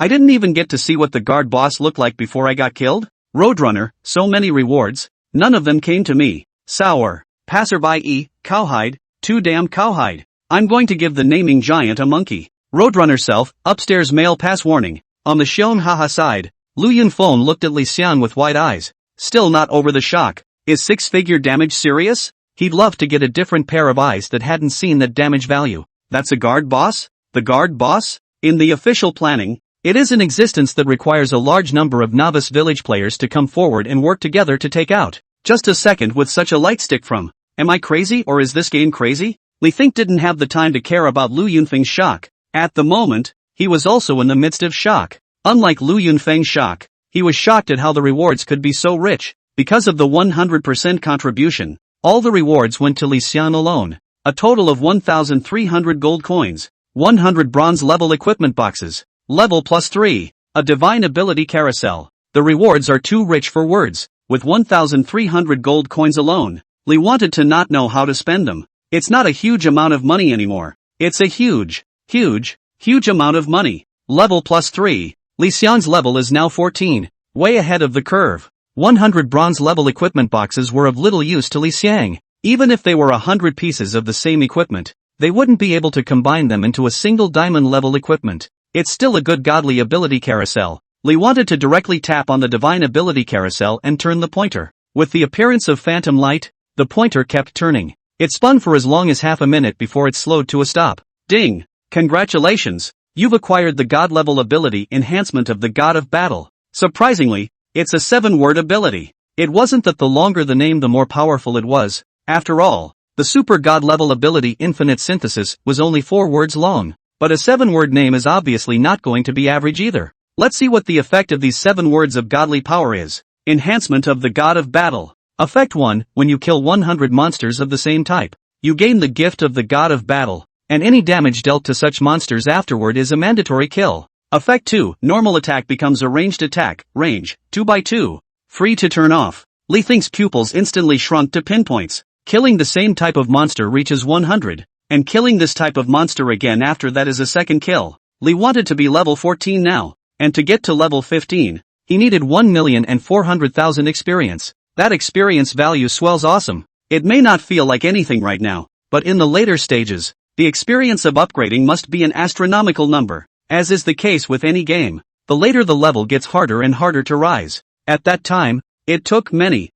didn't even get to see what the guard boss looked like before I got killed? Roadrunner, so many rewards, none of them came to me. Sour. Passerby E, cowhide, too damn cowhide. I'm going to give the naming giant a monkey. Roadrunner self, upstairs mail pass warning. On the Xiongha side, Lu Yunfeng looked at Li Xiang with wide eyes. Still not over the shock. Is 6-figure damage serious? He'd love to get a different pair of eyes that hadn't seen that damage value. That's a guard boss? The guard boss? In the official planning, It is an existence that requires a large number of novice village players to come forward and work together to take out. Just a second with such a light stick from. Am I crazy or is this game crazy? Li Think didn't have the time to care about Lu Yunfeng's shock. At the moment, he was also in the midst of shock. Unlike Lu Yunfeng's shock, he was shocked at how the rewards could be so rich. Because of the 100% contribution, all the rewards went to Li Xian alone. A total of 1,300 gold coins, 100 bronze level equipment boxes, level +3, a divine ability carousel. The rewards are too rich for words. With 1,300 gold coins alone, Li wanted to not know how to spend them. It's not a huge amount of money anymore. It's a huge amount of money. Level +3, Li Xian's level is now 14, way ahead of the curve. 100 bronze level equipment boxes were of little use to Li Xiang. Even if they were 100 pieces of the same equipment, they wouldn't be able to combine them into a single diamond level equipment. It's still a good godly ability carousel. Li wanted to directly tap on the divine ability carousel and turn the pointer. With the appearance of phantom light, the pointer kept turning. It spun for as long as half a minute before it slowed to a stop. Ding! Congratulations! You've acquired the god level ability enhancement of the God of Battle. Surprisingly, it's a 7-word ability. It wasn't that the longer the name the more powerful it was. After all, the super god level ability infinite synthesis was only 4 words long. But a 7-word name is obviously not going to be average either. Let's see what the effect of these 7 words of godly power is. Enhancement of the God of Battle. Effect 1, when you kill 100 monsters of the same type, you gain the gift of the God of Battle, and any damage dealt to such monsters afterward is a mandatory kill. Effect 2, normal attack becomes a ranged attack, range, 2x2. Free to turn off. Li Think's pupils instantly shrunk to pinpoints. Killing the same type of monster reaches 100, and killing this type of monster again after that is a second kill. Li wanted to be level 14 now. And to get to level 15, he needed 1,400,000 experience. That experience value swells awesome. It may not feel like anything right now, but in the later stages, the experience of upgrading must be an astronomical number. As is the case with any game, the later the level gets harder and harder to rise. At that time, it took many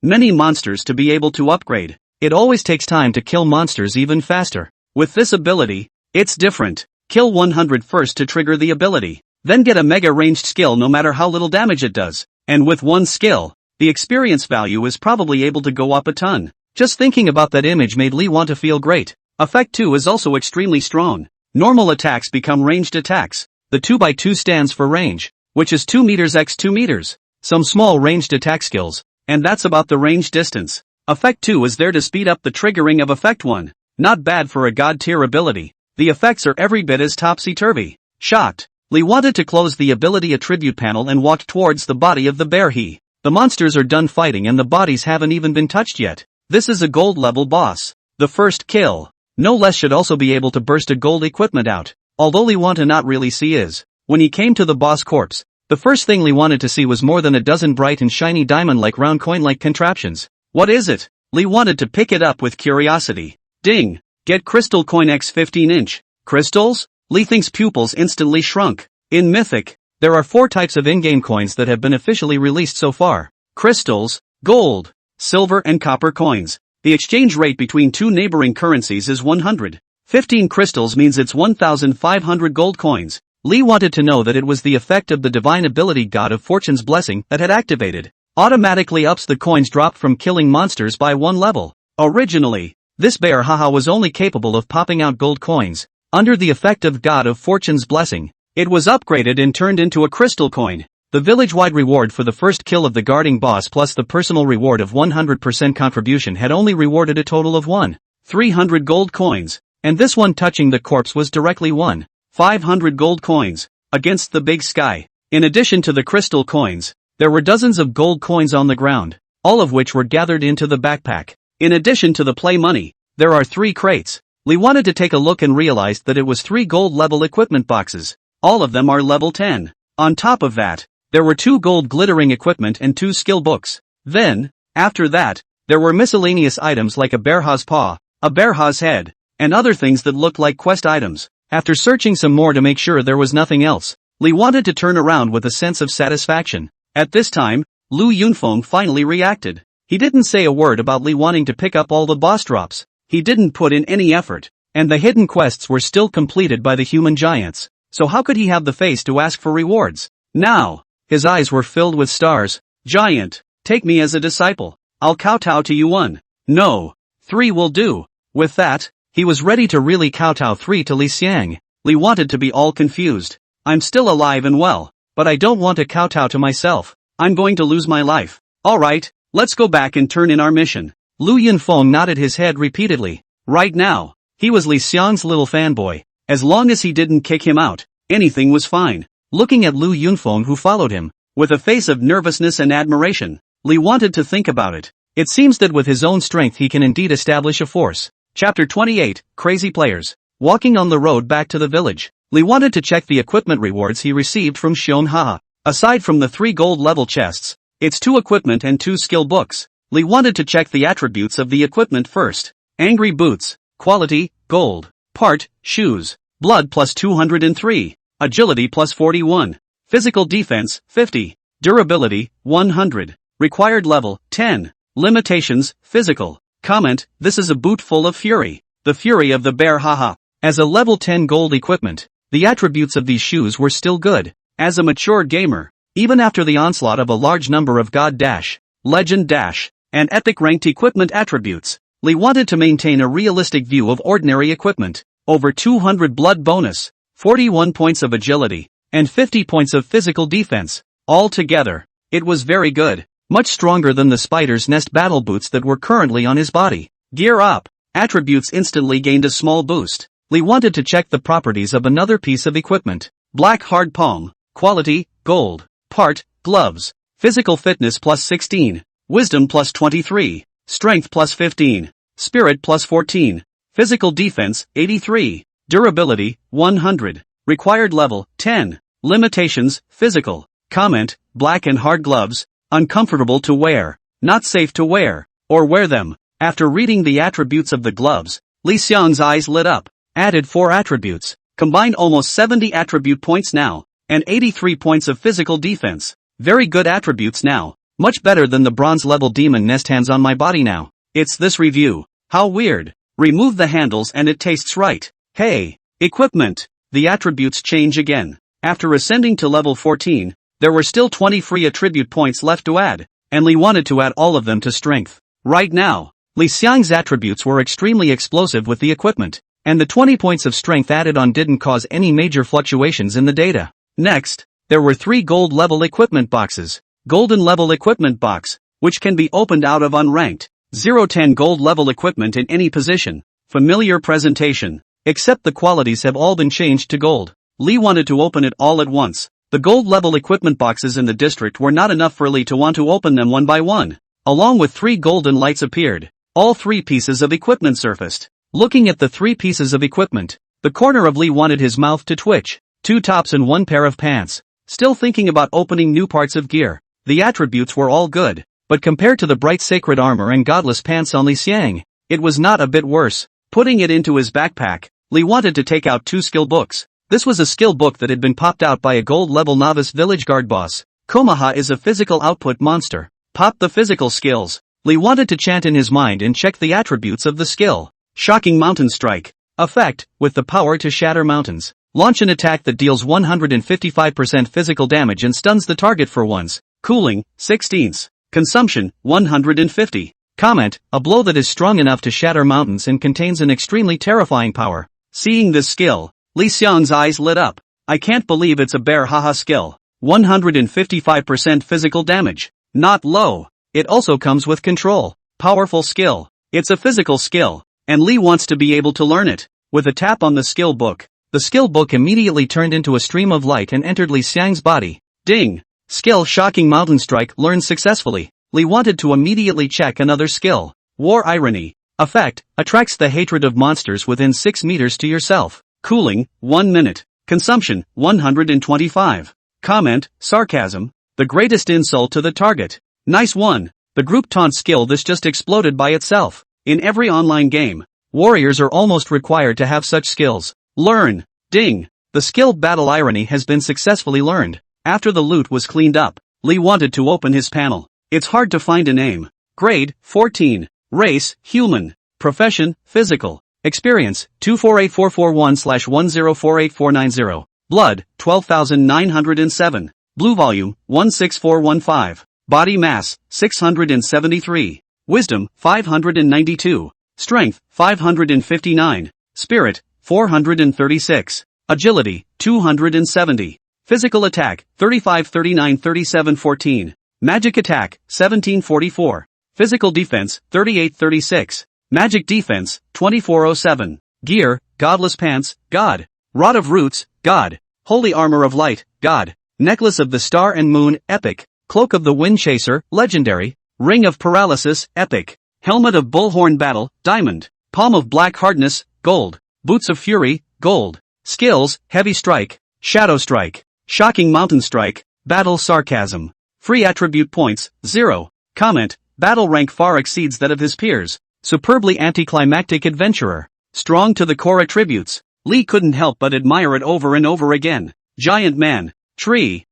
monsters to be able to upgrade. It always takes time to kill monsters even faster. With this ability, it's different. Kill 100 first to trigger the ability. Then get a mega ranged skill no matter how little damage it does. And with one skill, the experience value is probably able to go up a ton. Just thinking about that image made Li want to feel great. Effect 2 is also extremely strong. Normal attacks become ranged attacks. The 2x2 stands for range, which is 2 meters x 2 meters. Some small ranged attack skills, and that's about the range distance. Effect 2 is there to speed up the triggering of Effect 1. Not bad for a god tier ability. The effects are every bit as topsy-turvy. Shocked, Li wanted to close the ability attribute panel and walked towards the body of the bear. The monsters are done fighting and the bodies haven't even been touched yet. This is a gold level boss. The first kill, no less, should also be able to burst a gold equipment out. Although Li want to not really see is, when he came to the boss corpse, the first thing Li wanted to see was more than a dozen bright and shiny diamond-like round coin-like contraptions. What is it? Li wanted to pick it up with curiosity. Ding! Get crystal coin x 15-inch. Crystals? Li Think's pupils instantly shrunk. In Mythic, there are 4 types of in-game coins that have been officially released so far. Crystals, gold, silver and copper coins. The exchange rate between 2 neighboring currencies is 100. 15 crystals means it's 1,500 gold coins. Li wanted to know that it was the effect of the divine ability God of Fortune's blessing that had activated. Automatically ups the coins dropped from killing monsters by 1 level. Originally, this bear haha was only capable of popping out gold coins. Under the effect of God of Fortune's blessing, it was upgraded and turned into a crystal coin. The village-wide reward for the first kill of the guarding boss plus the personal reward of 100% contribution had only rewarded a total of 1,300 gold coins, and this one touching the corpse was directly 1,500 gold coins, against the big sky. In addition to the crystal coins, there were dozens of gold coins on the ground, all of which were gathered into the backpack. In addition to the play money, there are 3 crates. Li wanted to take a look and realized that it was 3 gold level equipment boxes. All of them are level 10. On top of that, there were 2 gold glittering equipment and 2 skill books. Then, after that, there were miscellaneous items like a bearha's paw, a bearha's head, and other things that looked like quest items. After searching some more to make sure there was nothing else, Li wanted to turn around with a sense of satisfaction. At this time, Lu Yunfeng finally reacted. He didn't say a word about Li wanting to pick up all the boss drops. He didn't put in any effort, and the hidden quests were still completed by the human giants. so how could he have the face to ask for rewards? Now, his eyes were filled with stars. Giant, take me as a disciple. I'll kowtow to you 1. No. 3 will do. With that, he was ready to really kowtow 3 to Li Xiang. Li wanted to be all confused. I'm still alive and well, but I don't want to kowtow to myself. I'm going to lose my life. Alright, let's go back and turn in our mission. Lu Yunfeng nodded his head repeatedly. Right now, he was Li Xiang's little fanboy. As long as he didn't kick him out, anything was fine. Looking at Lu Yunfeng who followed him, with a face of nervousness and admiration, Li wanted to think about it. It seems that with his own strength he can indeed establish a force. Chapter 28, Crazy Players. Walking on the road back to the village, Li wanted to check the equipment rewards he received from Xion Haha. Aside from the 3 gold level chests, it's 2 equipment and 2 skill books. Li wanted to check the attributes of the equipment first. Angry boots, quality, gold. Part, shoes, blood plus 203, agility plus 41, physical defense, 50, durability, 100, required level, 10, limitations, physical. Comment, this is a boot full of fury, the fury of the bear haha. As a level 10 gold equipment, the attributes of these shoes were still good. As a mature gamer, even after the onslaught of a large number of God Dash, Legend Dash, and Epic ranked equipment attributes, Li wanted to maintain a realistic view of ordinary equipment. Over 200 blood bonus, 41 points of agility, and 50 points of physical defense. Altogether, it was very good, much stronger than the spider's nest battle boots that were currently on his body. Gear up, attributes instantly gained a small boost. Li wanted to check the properties of another piece of equipment. Black hard palm, quality, gold. Part, gloves. Physical fitness plus 16, wisdom plus 23, strength plus 15, spirit plus 14, physical defense, 83, durability, 100, required level, 10, limitations, physical. Comment, black and hard gloves, uncomfortable to wear, not safe to wear, or wear them. After reading the attributes of the gloves, Li Xiang's eyes lit up. Added 4 attributes, combined almost 70 attribute points now, and 83 points of physical defense. Very good attributes now, much better than the bronze level demon nest hands on my body now. It's this review. How weird. Remove the handles and it tastes right. Hey, equipment. The attributes change again. After ascending to level 14, there were still 20 free attribute points left to add, and Li wanted to add all of them to strength. Right now, Li Xiang's attributes were extremely explosive with the equipment, and the 20 points of strength added on didn't cause any major fluctuations in the data. Next, there were 3 gold level equipment boxes. Golden level equipment box, which can be opened out of unranked. 0-10 gold level equipment in any position. Familiar presentation. Except the qualities have all been changed to gold. Li wanted to open it all at once. The gold level equipment boxes in the district were not enough for Li to want to open them one by one. Along with 3 golden lights appeared. All 3 pieces of equipment surfaced. Looking at the 3 pieces of equipment, the corner of Li wanted his mouth to twitch. 2 tops and 1 pair of pants. Still thinking about opening new parts of gear. The attributes were all good, but compared to the bright sacred armor and godless pants on Li Xiang, it was not a bit worse. Putting it into his backpack, Li wanted to take out 2 skill books. This was a skill book that had been popped out by a gold level novice village guard boss. Komaha is a physical output monster. Pop the physical skills. Li wanted to chant in his mind and check the attributes of the skill. Shocking Mountain Strike. Effect, with the power to shatter mountains. Launch an attack that deals 155% physical damage and stuns the target for once. Cooling, 16ths. Consumption, 150. Comment, a blow that is strong enough to shatter mountains and contains an extremely terrifying power. Seeing this skill, Li Xiang's eyes lit up. I can't believe it's a bear haha skill. 155% physical damage. Not low. It also comes with control. Powerful skill. It's a physical skill, and Li wants to be able to learn it. With a tap on the skill book, the skill book immediately turned into a stream of light and entered Li Xiang's body. Ding! Skill Shocking Mountain Strike learned successfully. Li wanted to immediately check another skill. War Irony. Effect, attracts the hatred of monsters within 6 meters to yourself. Cooling, 1 minute. Consumption, 125. Comment, sarcasm, the greatest insult to the target. Nice one. The group taunt skill this just exploded by itself. In every online game, warriors are almost required to have such skills. Learn. Ding. The skill Battle Irony has been successfully learned. After the loot was cleaned up, Li wanted to open his panel. It's hard to find a name. Grade, 14. Race, human. Profession, physical. Experience, 248441/10484490. Blood, 12,907. Blue volume, 16415. Body mass, 673. Wisdom, 592. Strength, 559. Spirit, 436. Agility, 270. Physical attack, 35 39 37 14. Magic attack, 1744. Physical defense, 38 36. Magic defense, 2407. Gear, godless pants, God. Rod of roots, God. Holy armor of light, God. Necklace of the star and moon, epic. Cloak of the wind chaser, legendary. Ring of paralysis, epic. Helmet of bullhorn battle, diamond. Palm of black hardness, gold. Boots of fury, gold. Skills, heavy strike, shadow strike, shocking mountain strike, battle sarcasm. Free attribute points, 0. Comment, battle rank far exceeds that of his peers. Superbly anticlimactic adventurer. Strong to the core attributes. Lee couldn't help but admire it over and over again. Giant man. Tree.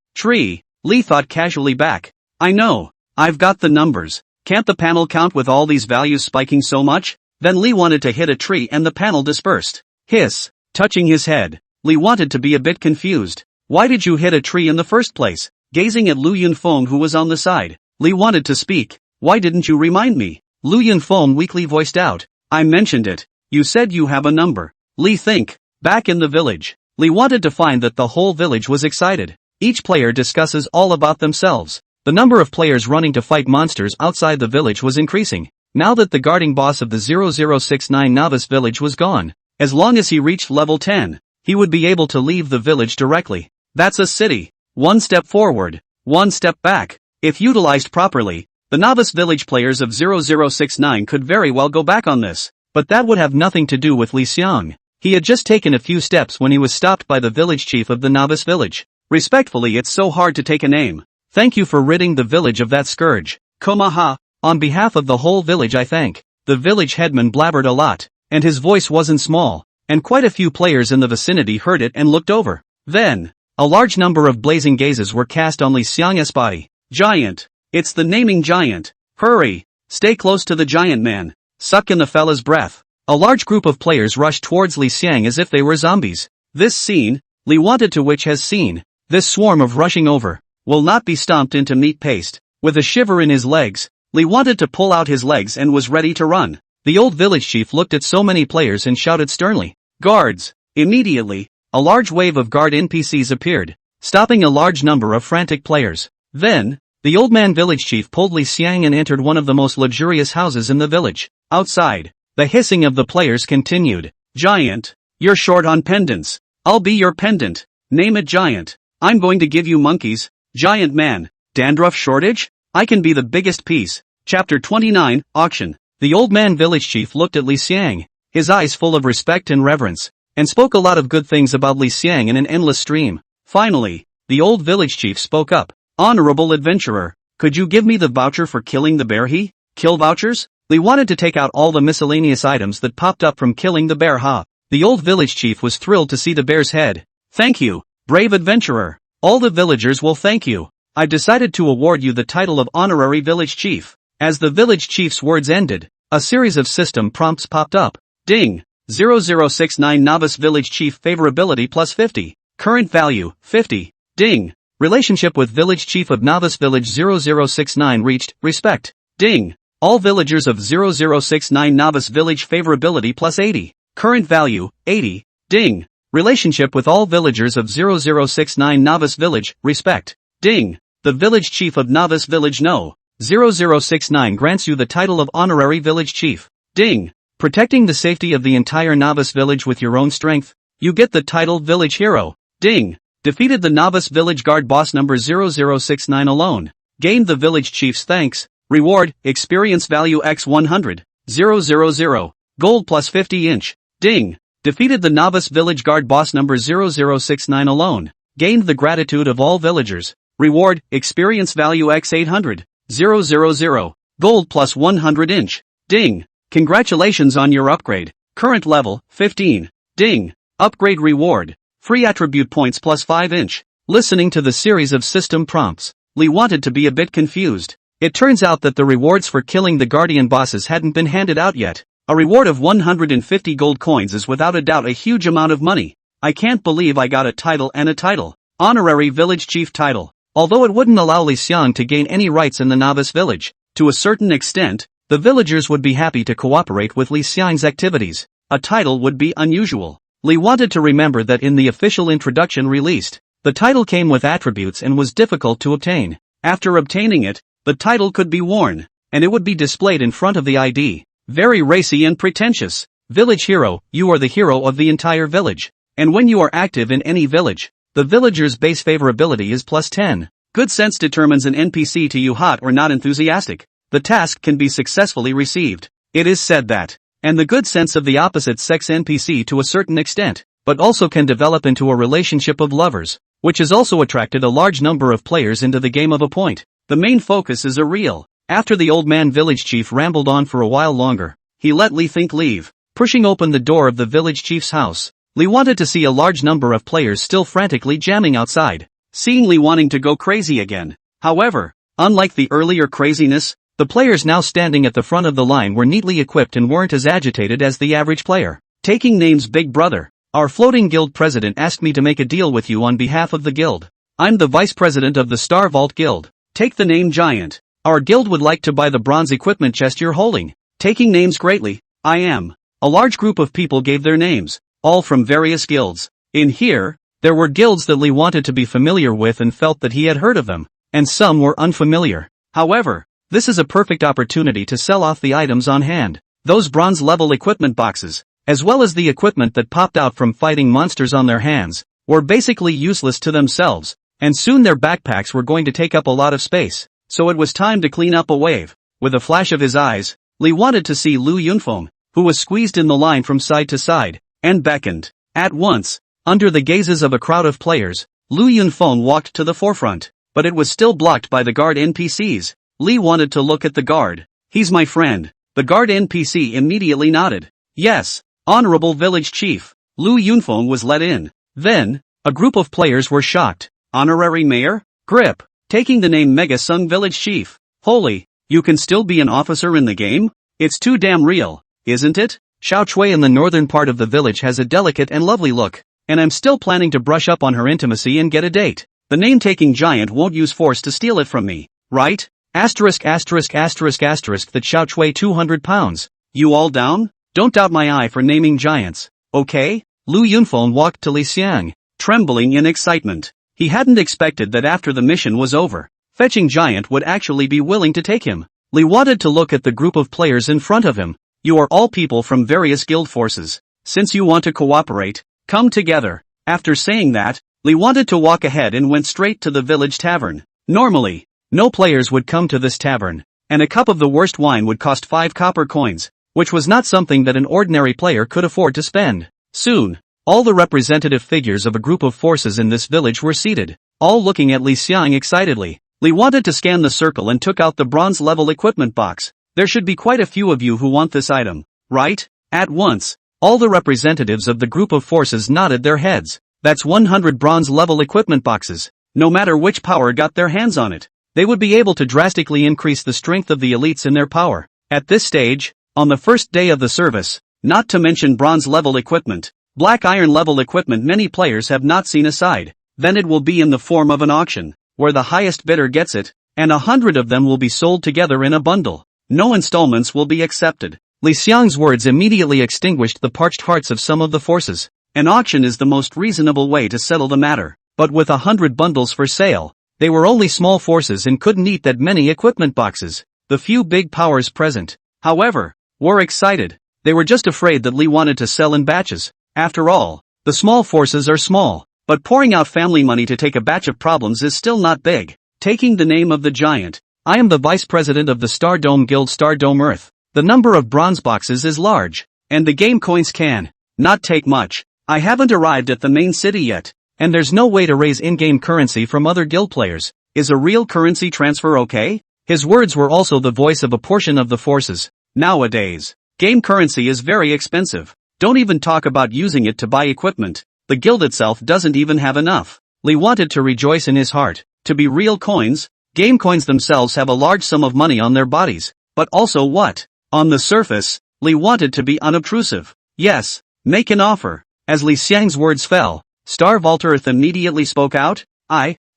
Lee thought casually back. I know. I've got the numbers. Can't the panel count with all these values spiking so much? Then Lee wanted to hit a tree and the panel dispersed. Hiss. Touching his head. Lee wanted to be a bit confused. Why did you hit a tree in the first place? Gazing at Lu Yunfeng who was on the side. Lee wanted to speak. Why didn't you remind me? Lu Yunfeng weakly voiced out. I mentioned it. You said you have a number. Lee think. Back in the village. Lee wanted to find that the whole village was excited. Each player discusses all about themselves. The number of players running to fight monsters outside the village was increasing. Now that the guarding boss of the 0069 novice village was gone. As long as he reached level 10, he would be able to leave the village directly. That's a city. One step forward, one step back. If utilized properly, the novice village players of 0069 could very well go back on this. But that would have nothing to do with Li Xiang. He had just taken a few steps when he was stopped by the village chief of the novice village. Respectfully, it's so hard to take a name. Thank you for ridding the village of that scourge. Komaha. On behalf of the whole village I thank. The village headman blabbered a lot, and his voice wasn't small, and quite a few players in the vicinity heard it and looked over. Then, a large number of blazing gazes were cast on Li Xiang's body. Giant. It's the naming giant. Hurry. Stay close to the giant man. Suck in the fella's breath. A large group of players rushed towards Li Xiang as if they were zombies. This scene, Li wanted to which has seen. This swarm of rushing over will not be stomped into meat paste. With a shiver in his legs, Li wanted to pull out his legs and was ready to run. The old village chief looked at so many players and shouted sternly, "Guards!" Immediately, a large wave of guard NPCs appeared, stopping a large number of frantic players. Then, the old man village chief pulled Li Xiang and entered one of the most luxurious houses in the village. Outside, the hissing of the players continued. Giant, you're short on pendants. I'll be your pendant. Name it giant. I'm going to give you monkeys. Giant man, dandruff shortage? I can be the biggest piece. Chapter 29, Auction. The old man village chief looked at Li Xiang, his eyes full of respect and reverence, and spoke a lot of good things about Li Xiang in an endless stream. Finally, the old village chief spoke up. Honorable adventurer, could you give me the voucher for killing the bear he? Kill vouchers? Li wanted to take out all the miscellaneous items that popped up from killing the bear ha. The old village chief was thrilled to see the bear's head. Thank you, brave adventurer. All the villagers will thank you. I've decided to award you the title of honorary village chief. As the village chief's words ended, a series of system prompts popped up. Ding! 0069 Novice Village Chief Favorability plus 50. Current value, 50. Ding! Relationship with Village Chief of Novice Village 0069 reached, respect. Ding! All villagers of 0069 Novice Village Favorability plus 80. Current value, 80. Ding! Relationship with all villagers of 0069 Novice Village, respect. Ding! The Village Chief of Novice Village No. 0069 grants you the title of Honorary Village Chief. Ding! Protecting the safety of the entire Novice Village with your own strength. You get the title Village Hero. Ding! Defeated the Novice Village Guard Boss number 0069 alone. Gained the Village Chief's thanks. Reward, Experience Value X 100. 000. Gold plus 50 inch. Ding! Defeated the Novice Village Guard Boss number 0069 alone. Gained the gratitude of all villagers. Reward, Experience Value X 800. 000. Gold plus 100 inch. Ding! Congratulations on your upgrade. Current level, 15. Ding! Upgrade reward. Free attribute points plus 5 inch. Listening to the series of system prompts, Lee wanted to be a bit confused. It turns out that the rewards for killing the guardian bosses hadn't been handed out yet. A reward of 150 gold coins is without a doubt a huge amount of money. I can't believe I got a title and a title. Honorary village chief title. Although it wouldn't allow Li Xiang to gain any rights in the novice village, to a certain extent, the villagers would be happy to cooperate with Li Xiang's activities. A title would be unusual. Li wanted to remember that in the official introduction released, the title came with attributes and was difficult to obtain. After obtaining it, the title could be worn, and it would be displayed in front of the ID. Very racy and pretentious. Village hero, you are the hero of the entire village. And when you are active in any village, the villager's base favorability is +10. Good sense determines an NPC to you hot or not enthusiastic. The task can be successfully received. It is said that, and the good sense of the opposite sex NPC to a certain extent, but also can develop into a relationship of lovers, which has also attracted a large number of players into the game of a point. The main focus is a real. After the old man village chief rambled on for a while longer, he let Li think leave. Pushing open the door of the village chief's house, Li wanted to see a large number of players still frantically jamming outside. Seeing Li wanting to go crazy again. However, unlike the earlier craziness, the players now standing at the front of the line were neatly equipped and weren't as agitated as the average player. Taking names Big Brother. Our floating guild president asked me to make a deal with you on behalf of the guild. I'm the vice president of the Star Vault Guild. Take the name Giant. Our guild would like to buy the bronze equipment chest you're holding. Taking names greatly. I am. A large group of people gave their names, all from various guilds. In here, there were guilds that Li wanted to be familiar with and felt that he had heard of them, and some were unfamiliar. However, this is a perfect opportunity to sell off the items on hand. Those bronze-level equipment boxes, as well as the equipment that popped out from fighting monsters on their hands, were basically useless to themselves, and soon their backpacks were going to take up a lot of space, so it was time to clean up a wave. With a flash of his eyes, Li wanted to see Lu Yunfeng, who was squeezed in the line from side to side, and beckoned. At once, under the gazes of a crowd of players, Lu Yunfeng walked to the forefront, but it was still blocked by the guard NPCs. Li wanted to look at the guard. He's my friend. The guard NPC immediately nodded. Yes, honorable village chief. Lu Yunfeng was let in. Then, a group of players were shocked. Honorary mayor? Grip. Taking the name Mega Sung village chief. Holy, you can still be an officer in the game? It's too damn real, isn't it? Xiao Chui in the northern part of the village has a delicate and lovely look, and I'm still planning to brush up on her intimacy and get a date. The name-taking giant won't use force to steal it from me, right? Asterisk asterisk asterisk asterisk that Xiao Chui 200 pounds. You all down? Don't doubt my eye for naming giants, okay? Lu Yunfeng walked to Li Xiang, trembling in excitement. He hadn't expected that after the mission was over, fetching giant would actually be willing to take him. Li wanted to look at the group of players in front of him. You are all people from various guild forces. Since you want to cooperate, come together. After saying that, Li wanted to walk ahead and went straight to the village tavern. Normally, no players would come to this tavern, and a cup of the worst wine would cost 5 copper coins, which was not something that an ordinary player could afford to spend. Soon, all the representative figures of a group of forces in this village were seated, all looking at Li Xiang excitedly. Li wanted to scan the circle and took out the bronze-level equipment box. There should be quite a few of you who want this item, right? At once, all the representatives of the group of forces nodded their heads. That's 100 bronze-level equipment boxes. No matter which power got their hands on it, they would be able to drastically increase the strength of the elites in their power. At this stage, on the first day of the service, not to mention bronze-level equipment, black iron-level equipment many players have not seen aside, then it will be in the form of an auction, where the highest bidder gets it, and 100 of them will be sold together in a bundle. No installments will be accepted. Li Xiang's words immediately extinguished the parched hearts of some of the forces. An auction is the most reasonable way to settle the matter, but with 100 bundles for sale, they were only small forces and couldn't eat that many equipment boxes. The few big powers present, however, were excited. They were just afraid that Li wanted to sell in batches. After all, the small forces are small, but pouring out family money to take a batch of problems is still not big. Taking the name of the giant, I am the vice president of the Star Dome Guild Star Dome Earth. The number of bronze boxes is large, and the game coins can not take much. I haven't arrived at the main city yet, and there's no way to raise in-game currency from other guild players. Is a real currency transfer okay? His words were also the voice of a portion of the forces. Nowadays, game currency is very expensive. Don't even talk about using it to buy equipment. The guild itself doesn't even have enough. Li wanted to rejoice in his heart. To be real coins, game coins themselves have a large sum of money on their bodies. But also what? On the surface, Li wanted to be unobtrusive. Yes, make an offer. As Li Xiang's words fell, Star Vault Earth immediately spoke out.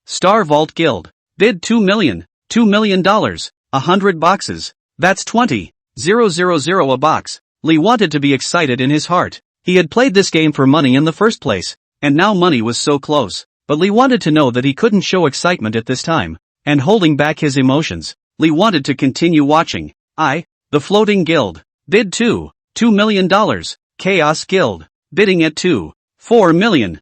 Star Vault Guild. Bid $2 million. $2 million. 100 boxes. That's 20,000 a box. Li wanted to be excited in his heart. He had played this game for money in the first place, and now money was so close. But Li wanted to know that he couldn't show excitement at this time, and holding back his emotions, Li wanted to continue watching. The Floating Guild. Bid $2 million. Chaos Guild. Bidding at 4 million.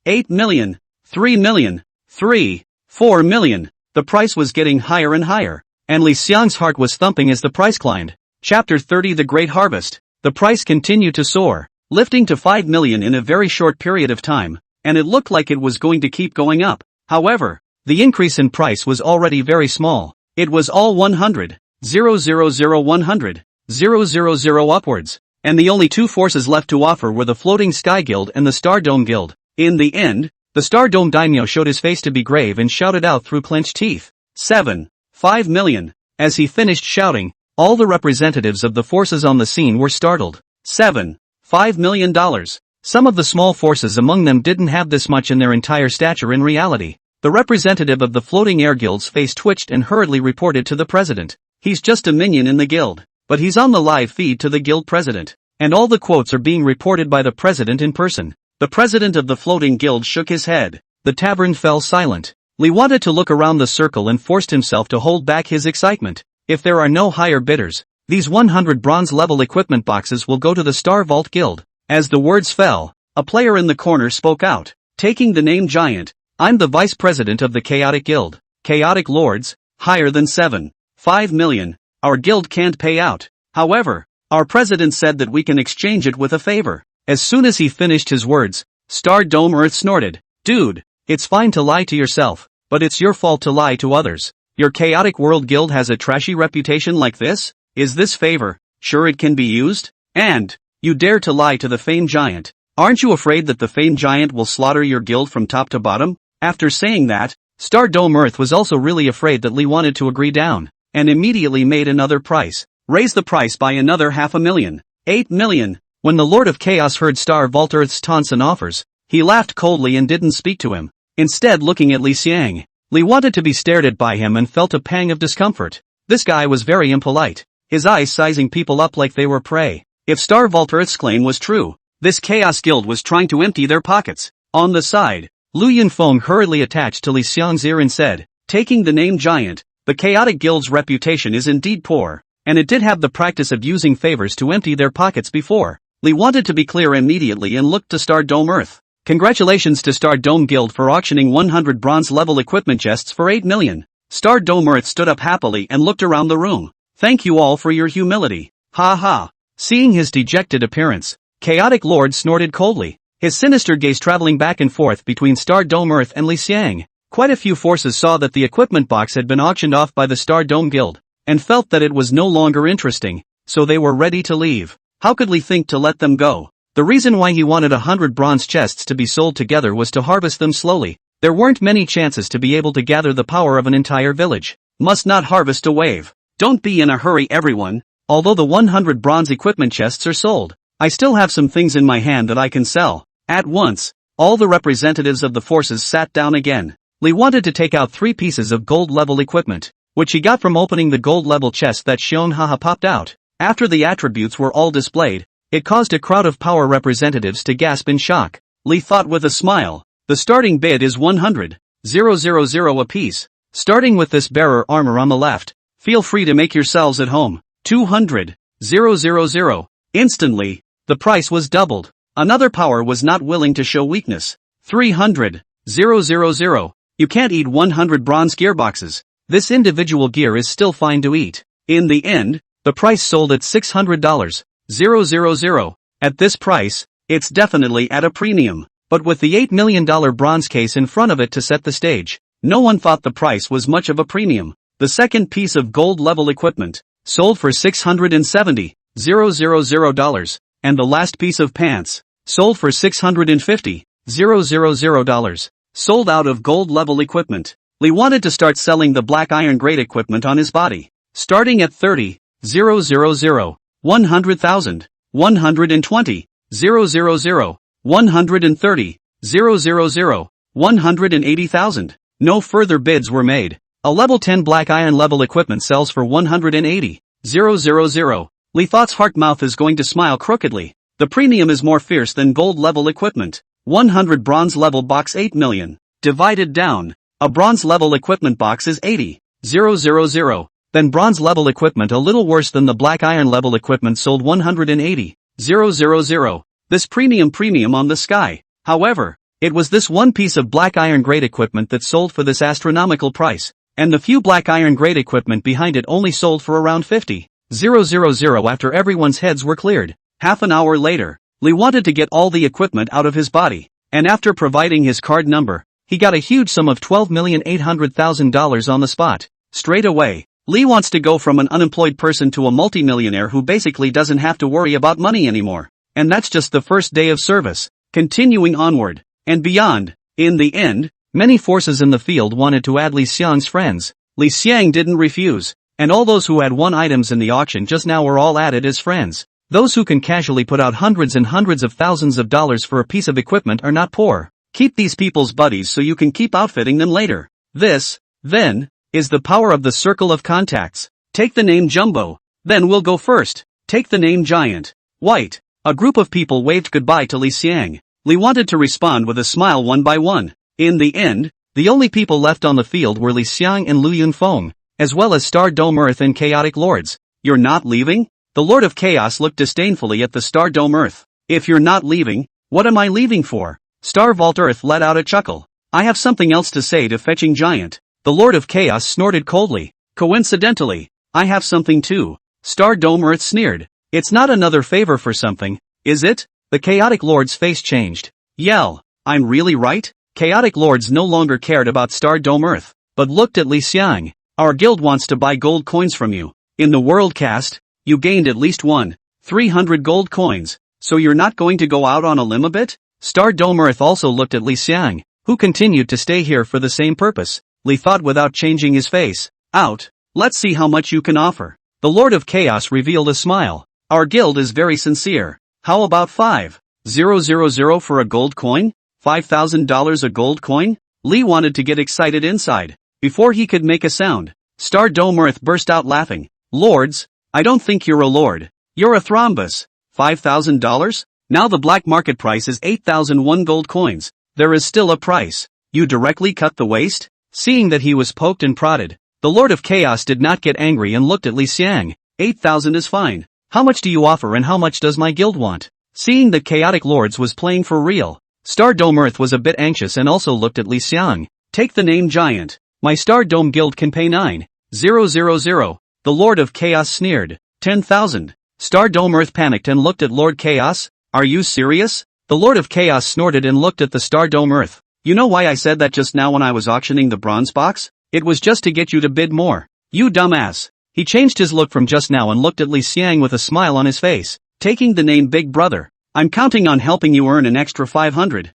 8 million. 3 million. 4 million. The price was getting higher and higher, and Li Xiang's heart was thumping as the price climbed. Chapter 30 The Great Harvest. The price continued to soar, lifting to 5 million in a very short period of time, and it looked like it was going to keep going up. However, the increase in price was already very small. It was all 100, 100, 000 upwards, and the only two forces left to offer were the Floating Sky Guild and the Star Dome Guild. In the end, the Star Dome daimyo showed his face to be grave and shouted out through clenched teeth. 5 million. As he finished shouting, all the representatives of the forces on the scene were startled. $5 million. Some of the small forces among them didn't have this much in their entire stature in reality. The representative of the Floating Air Guild's face twitched and hurriedly reported to the president. He's just a minion in the guild, but he's on the live feed to the guild president, and all the quotes are being reported by the president in person. The president of the Floating Guild shook his head. The tavern fell silent. Li wanted to look around the circle and forced himself to hold back his excitement. If there are no higher bidders, these 100 bronze-level equipment boxes will go to the Star Vault Guild. As the words fell, a player in the corner spoke out, taking the name Giant. I'm the vice president of the Chaotic Guild. Chaotic Lords, higher than 5 million. Our guild can't pay out. However, our president said that we can exchange it with a favor. As soon as he finished his words, Star Dome Earth snorted. Dude, it's fine to lie to yourself, but it's your fault to lie to others. Your Chaotic World Guild has a trashy reputation like this? Is this favor sure it can be used? And you dare to lie to the Fame Giant? Aren't you afraid that the Fame Giant will slaughter your guild from top to bottom? After saying that, Star Dome Earth was also really afraid that Li wanted to agree down, and immediately made another price. Raise the price by another 500,000. 8 million. When the Lord of Chaos heard Star Vault Earth's taunts and offers, he laughed coldly and didn't speak to him, instead looking at Li Xiang. Li wanted to be stared at by him and felt a pang of discomfort. This guy was very impolite, his eyes sizing people up like they were prey. If Star Vault Earth's claim was true, this Chaos Guild was trying to empty their pockets. On the side, Lu Yunfeng hurriedly attached to Li Xiang's ear and said, taking the name Giant, the Chaotic Guild's reputation is indeed poor, and it did have the practice of using favors to empty their pockets before. Li wanted to be clear immediately and looked to Star Dome Earth. Congratulations to Star Dome Guild for auctioning 100 bronze-level equipment chests for 8 million. Star Dome Earth stood up happily and looked around the room. Thank you all for your humility. Ha ha. Seeing his dejected appearance, Chaotic Lord snorted coldly, his sinister gaze traveling back and forth between Star Dome Earth and Li Xiang. Quite a few forces saw that the equipment box had been auctioned off by the Star Dome Guild, and felt that it was no longer interesting, so they were ready to leave. How could Li think to let them go? The reason why he wanted 100 bronze chests to be sold together was to harvest them slowly. There weren't many chances to be able to gather the power of an entire village. Must not harvest a wave. Don't be in a hurry everyone. Although the 100 bronze equipment chests are sold, I still have some things in my hand that I can sell. At once, all the representatives of the forces sat down again. Li wanted to take out 3 pieces of gold-level equipment, which he got from opening the gold-level chest that Shion Haha popped out. After the attributes were all displayed, it caused a crowd of power representatives to gasp in shock. Li thought with a smile, the starting bid is 100,000 apiece. Starting with this bearer armor on the left, feel free to make yourselves at home. 200,000. Instantly, the price was doubled. Another power was not willing to show weakness. 300,000. You can't eat 100 bronze gearboxes. This individual gear is still fine to eat. In the end, the price sold at $600. 000. At this price, it's definitely at a premium. But with the $8 million bronze case in front of it to set the stage, no one thought the price was much of a premium. The second piece of gold-level equipment sold for $670,000, and the last piece of pants sold for $650,000. Sold out of gold-level equipment. Li wanted to start selling the black iron grade equipment on his body, starting at 30,000, 100,000, 120,000, 130, 000, 180,000. No further bids were made. A level 10 black iron level equipment sells for 180, 000. Lee thought's heart mouth is going to smile crookedly. The premium is more fierce than gold level equipment. 100 bronze level box 8 million. Divided down. A bronze level equipment box is 80, 000. Then bronze level equipment a little worse than the black iron level equipment sold 180, 000. This premium on the sky. However, it was this one piece of black iron grade equipment that sold for this astronomical price, and the few black iron grade equipment behind it only sold for around 50, 000 after everyone's heads were cleared. Half an hour later, Lee wanted to get all the equipment out of his body, and after providing his card number, he got a huge sum of $12,800,000 on the spot. Straight away, Lee wants to go from an unemployed person to a multimillionaire who basically doesn't have to worry about money anymore. And that's just the first day of service. Continuing onward and beyond. In the end, many forces in the field wanted to add Li Xiang's friends. Li Xiang didn't refuse, and all those who had won items in the auction just now were all added as friends. Those who can casually put out hundreds and hundreds of thousands of dollars for a piece of equipment are not poor. Keep these people's buddies so you can keep outfitting them later. This, then, is the power of the circle of contacts. Take the name Jumbo. Then we'll go first. Take the name Giant. White. A group of people waved goodbye to Li Xiang. Li wanted to respond with a smile one by one. In the end, the only people left on the field were Li Xiang and Lu Yunfeng, as well as Star Dome Earth and Chaotic Lords. You're not leaving? The Lord of Chaos looked disdainfully at the Star Dome Earth. If you're not leaving, what am I leaving for? Star Vault Earth let out a chuckle. I have something else to say to Fetching Giant. The Lord of Chaos snorted coldly. Coincidentally, I have something too. Star Dome Earth sneered. It's not another favor for something, is it? The Chaotic Lord's face changed. Yell, I'm really right? Chaotic Lords no longer cared about Star Dome Earth, but looked at Li Xiang. Our guild wants to buy gold coins from you. In the world cast, you gained at least 300 gold coins, so you're not going to go out on a limb a bit? Star Dome Earth also looked at Li Xiang, who continued to stay here for the same purpose. Li thought without changing his face. Out. Let's see how much you can offer. The Lord of Chaos revealed a smile. Our guild is very sincere. How about 5,000 for a gold coin? $5,000 a gold coin? Lee wanted to get excited inside. Before he could make a sound, Star Dome Earth burst out laughing. Lords? I don't think you're a lord. You're a thrombus. $5,000? Now the black market price is 8,001 gold coins. There is still a price. You directly cut the waist? Seeing that he was poked and prodded, the Lord of Chaos did not get angry and looked at Li Xiang. 8,000 is fine. How much do you offer and how much does my guild want? Seeing that Chaotic Lords was playing for real, Star Dome Earth was a bit anxious and also looked at Li Xiang. Take the name Giant. My Star Dome guild can pay 9,000. The Lord of Chaos sneered. 10,000. Star Dome Earth panicked and looked at Lord Chaos. Are you serious? The Lord of Chaos snorted and looked at the Star Dome Earth. You know why I said that just now when I was auctioning the bronze box? It was just to get you to bid more. You dumbass. He changed his look from just now and looked at Li Xiang with a smile on his face. Taking the name Big Brother. I'm counting on helping you earn an extra 500.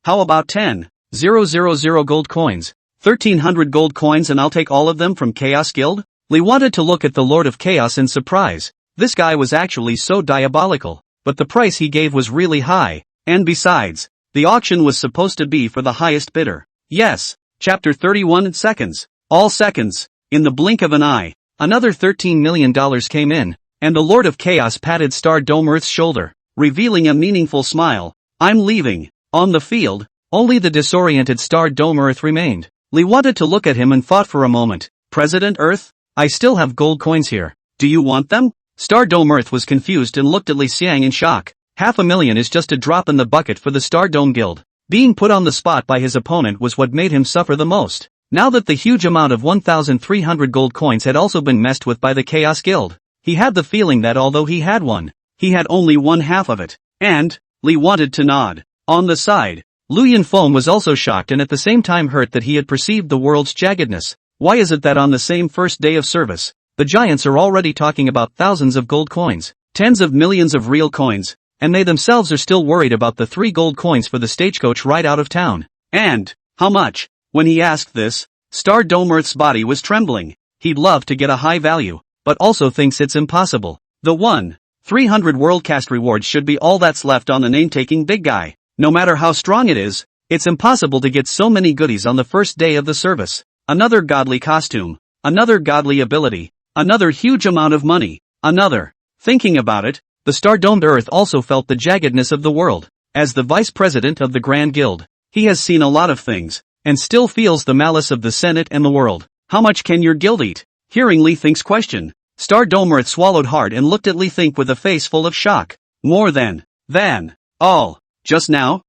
How about 10,000 gold coins? 1,300 gold coins and I'll take all of them from Chaos Guild? Li wanted to look at the Lord of Chaos in surprise. This guy was actually so diabolical, but the price he gave was really high, and besides, the auction was supposed to be for the highest bidder. Yes. Chapter 31 Seconds. All seconds. In the blink of an eye, another $13 million came in, and the Lord of Chaos patted Star Dome Earth's shoulder, revealing a meaningful smile. I'm leaving. On the field, only the disoriented Star Dome Earth remained. Lee wanted to look at him and thought for a moment. President Earth? I still have gold coins here. Do you want them? Star Dome Earth was confused and looked at Li Xiang in shock. $500,000 is just a drop in the bucket for the Star Dome Guild. Being put on the spot by his opponent was what made him suffer the most. Now that the huge amount of 1,300 gold coins had also been messed with by the Chaos Guild, he had the feeling that although he had one, he had only one half of it. And, Lee wanted to nod. On the side, Lu Yunfeng was also shocked and at the same time hurt that he had perceived the world's jaggedness. Why is it that on the same first day of service, the giants are already talking about thousands of gold coins, tens of millions of real coins, and they themselves are still worried about the 3 gold coins for the stagecoach ride out of town? And, how much? When he asked this, Star Dome Earth's body was trembling. He'd love to get a high value, but also thinks it's impossible. The 300 worldcast rewards should be all that's left on the name-taking big guy. No matter how strong it is, it's impossible to get so many goodies on the first day of the service. Another godly costume, another godly ability, another huge amount of money, another. Thinking about it, the star-domed Earth also felt the jaggedness of the world. As the vice president of the Grand Guild, he has seen a lot of things, and still feels the malice of the Senate and the world. How much can your guild eat? Hearing Lee Think's question, Star-Dome Earth swallowed hard and looked at Lee Think with a face full of shock. More than. All. Just now?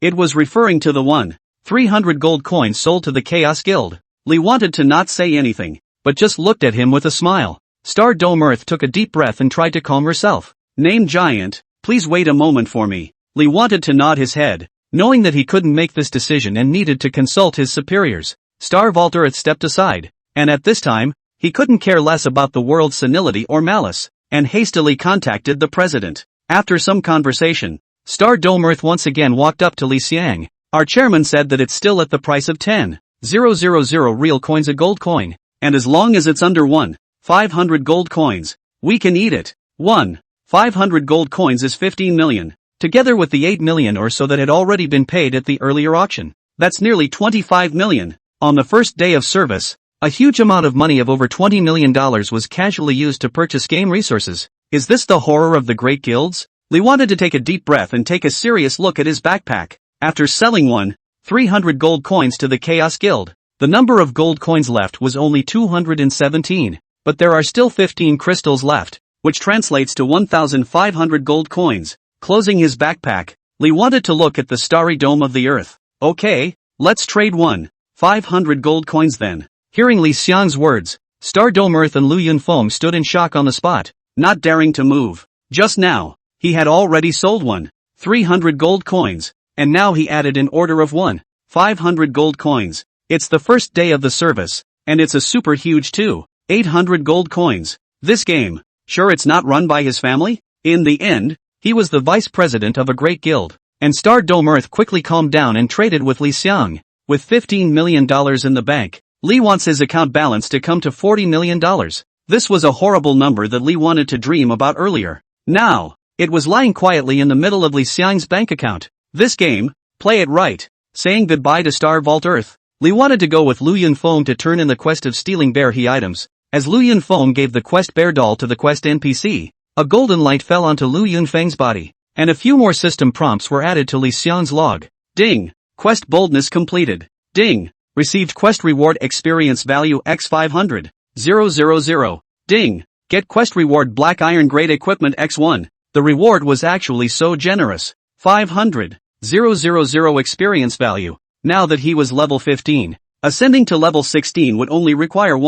It was referring to the 300 gold coins sold to the Chaos Guild. Lee wanted to not say anything, but just looked at him with a smile. Star-Dome Earth took a deep breath and tried to calm herself. Name Giant, please wait a moment for me. Lee wanted to nod his head, knowing that he couldn't make this decision and needed to consult his superiors. Star Vault Earth stepped aside, and at this time, he couldn't care less about the world's senility or malice, and hastily contacted the president. After some conversation, Star-Dome Earth once again walked up to Li Xiang. Our chairman said that it's still at the price of 10,000 real coins a gold coin, and as long as it's under 500 gold coins, we can eat it. 500 gold coins is 15 million, together with the 8 million or so that had already been paid at the earlier auction. That's nearly 25 million. On the first day of service, a huge amount of money of over $20 million was casually used to purchase game resources. Is this the horror of the great guilds? Lee wanted to take a deep breath and take a serious look at his backpack. After selling 300 gold coins to the Chaos Guild, the number of gold coins left was only 217, but there are still 15 crystals left, which translates to 1,500 gold coins. Closing his backpack, Lee wanted to look at the starry dome of the earth. Okay, let's trade 500 gold coins then. Hearing Li Xiang's words, Star-Dome Earth and Lu Yunfeng stood in shock on the spot, not daring to move. Just now, he had already sold 300 gold coins, and now he added an order of 500 gold coins. It's the first day of the service, and it's a super huge 800 gold coins. This game, sure it's not run by his family? In the end, he was the vice president of a great guild, and Star-Dome Earth quickly calmed down and traded with Li Xiang. With $15 million in the bank, Lee wants his account balance to come to $40 million. This was a horrible number that Lee wanted to dream about earlier. Now, it was lying quietly in the middle of Li Xiang's bank account. This game, play it right. Saying goodbye to Star Vault Earth, Lee wanted to go with Lu Yunfeng to turn in the quest of stealing Bear He items. As Lu Yunfeng gave the quest Bear Doll to the quest NPC, a golden light fell onto Lu Yunfeng's body, and a few more system prompts were added to Li Xiang's log. Ding! Quest boldness completed. Ding! Received quest reward experience value x 500. 000. Ding! Get quest reward black iron grade equipment x1. The reward was actually so generous. 500. 000 experience value. Now that he was level 15, ascending to level 16 would only require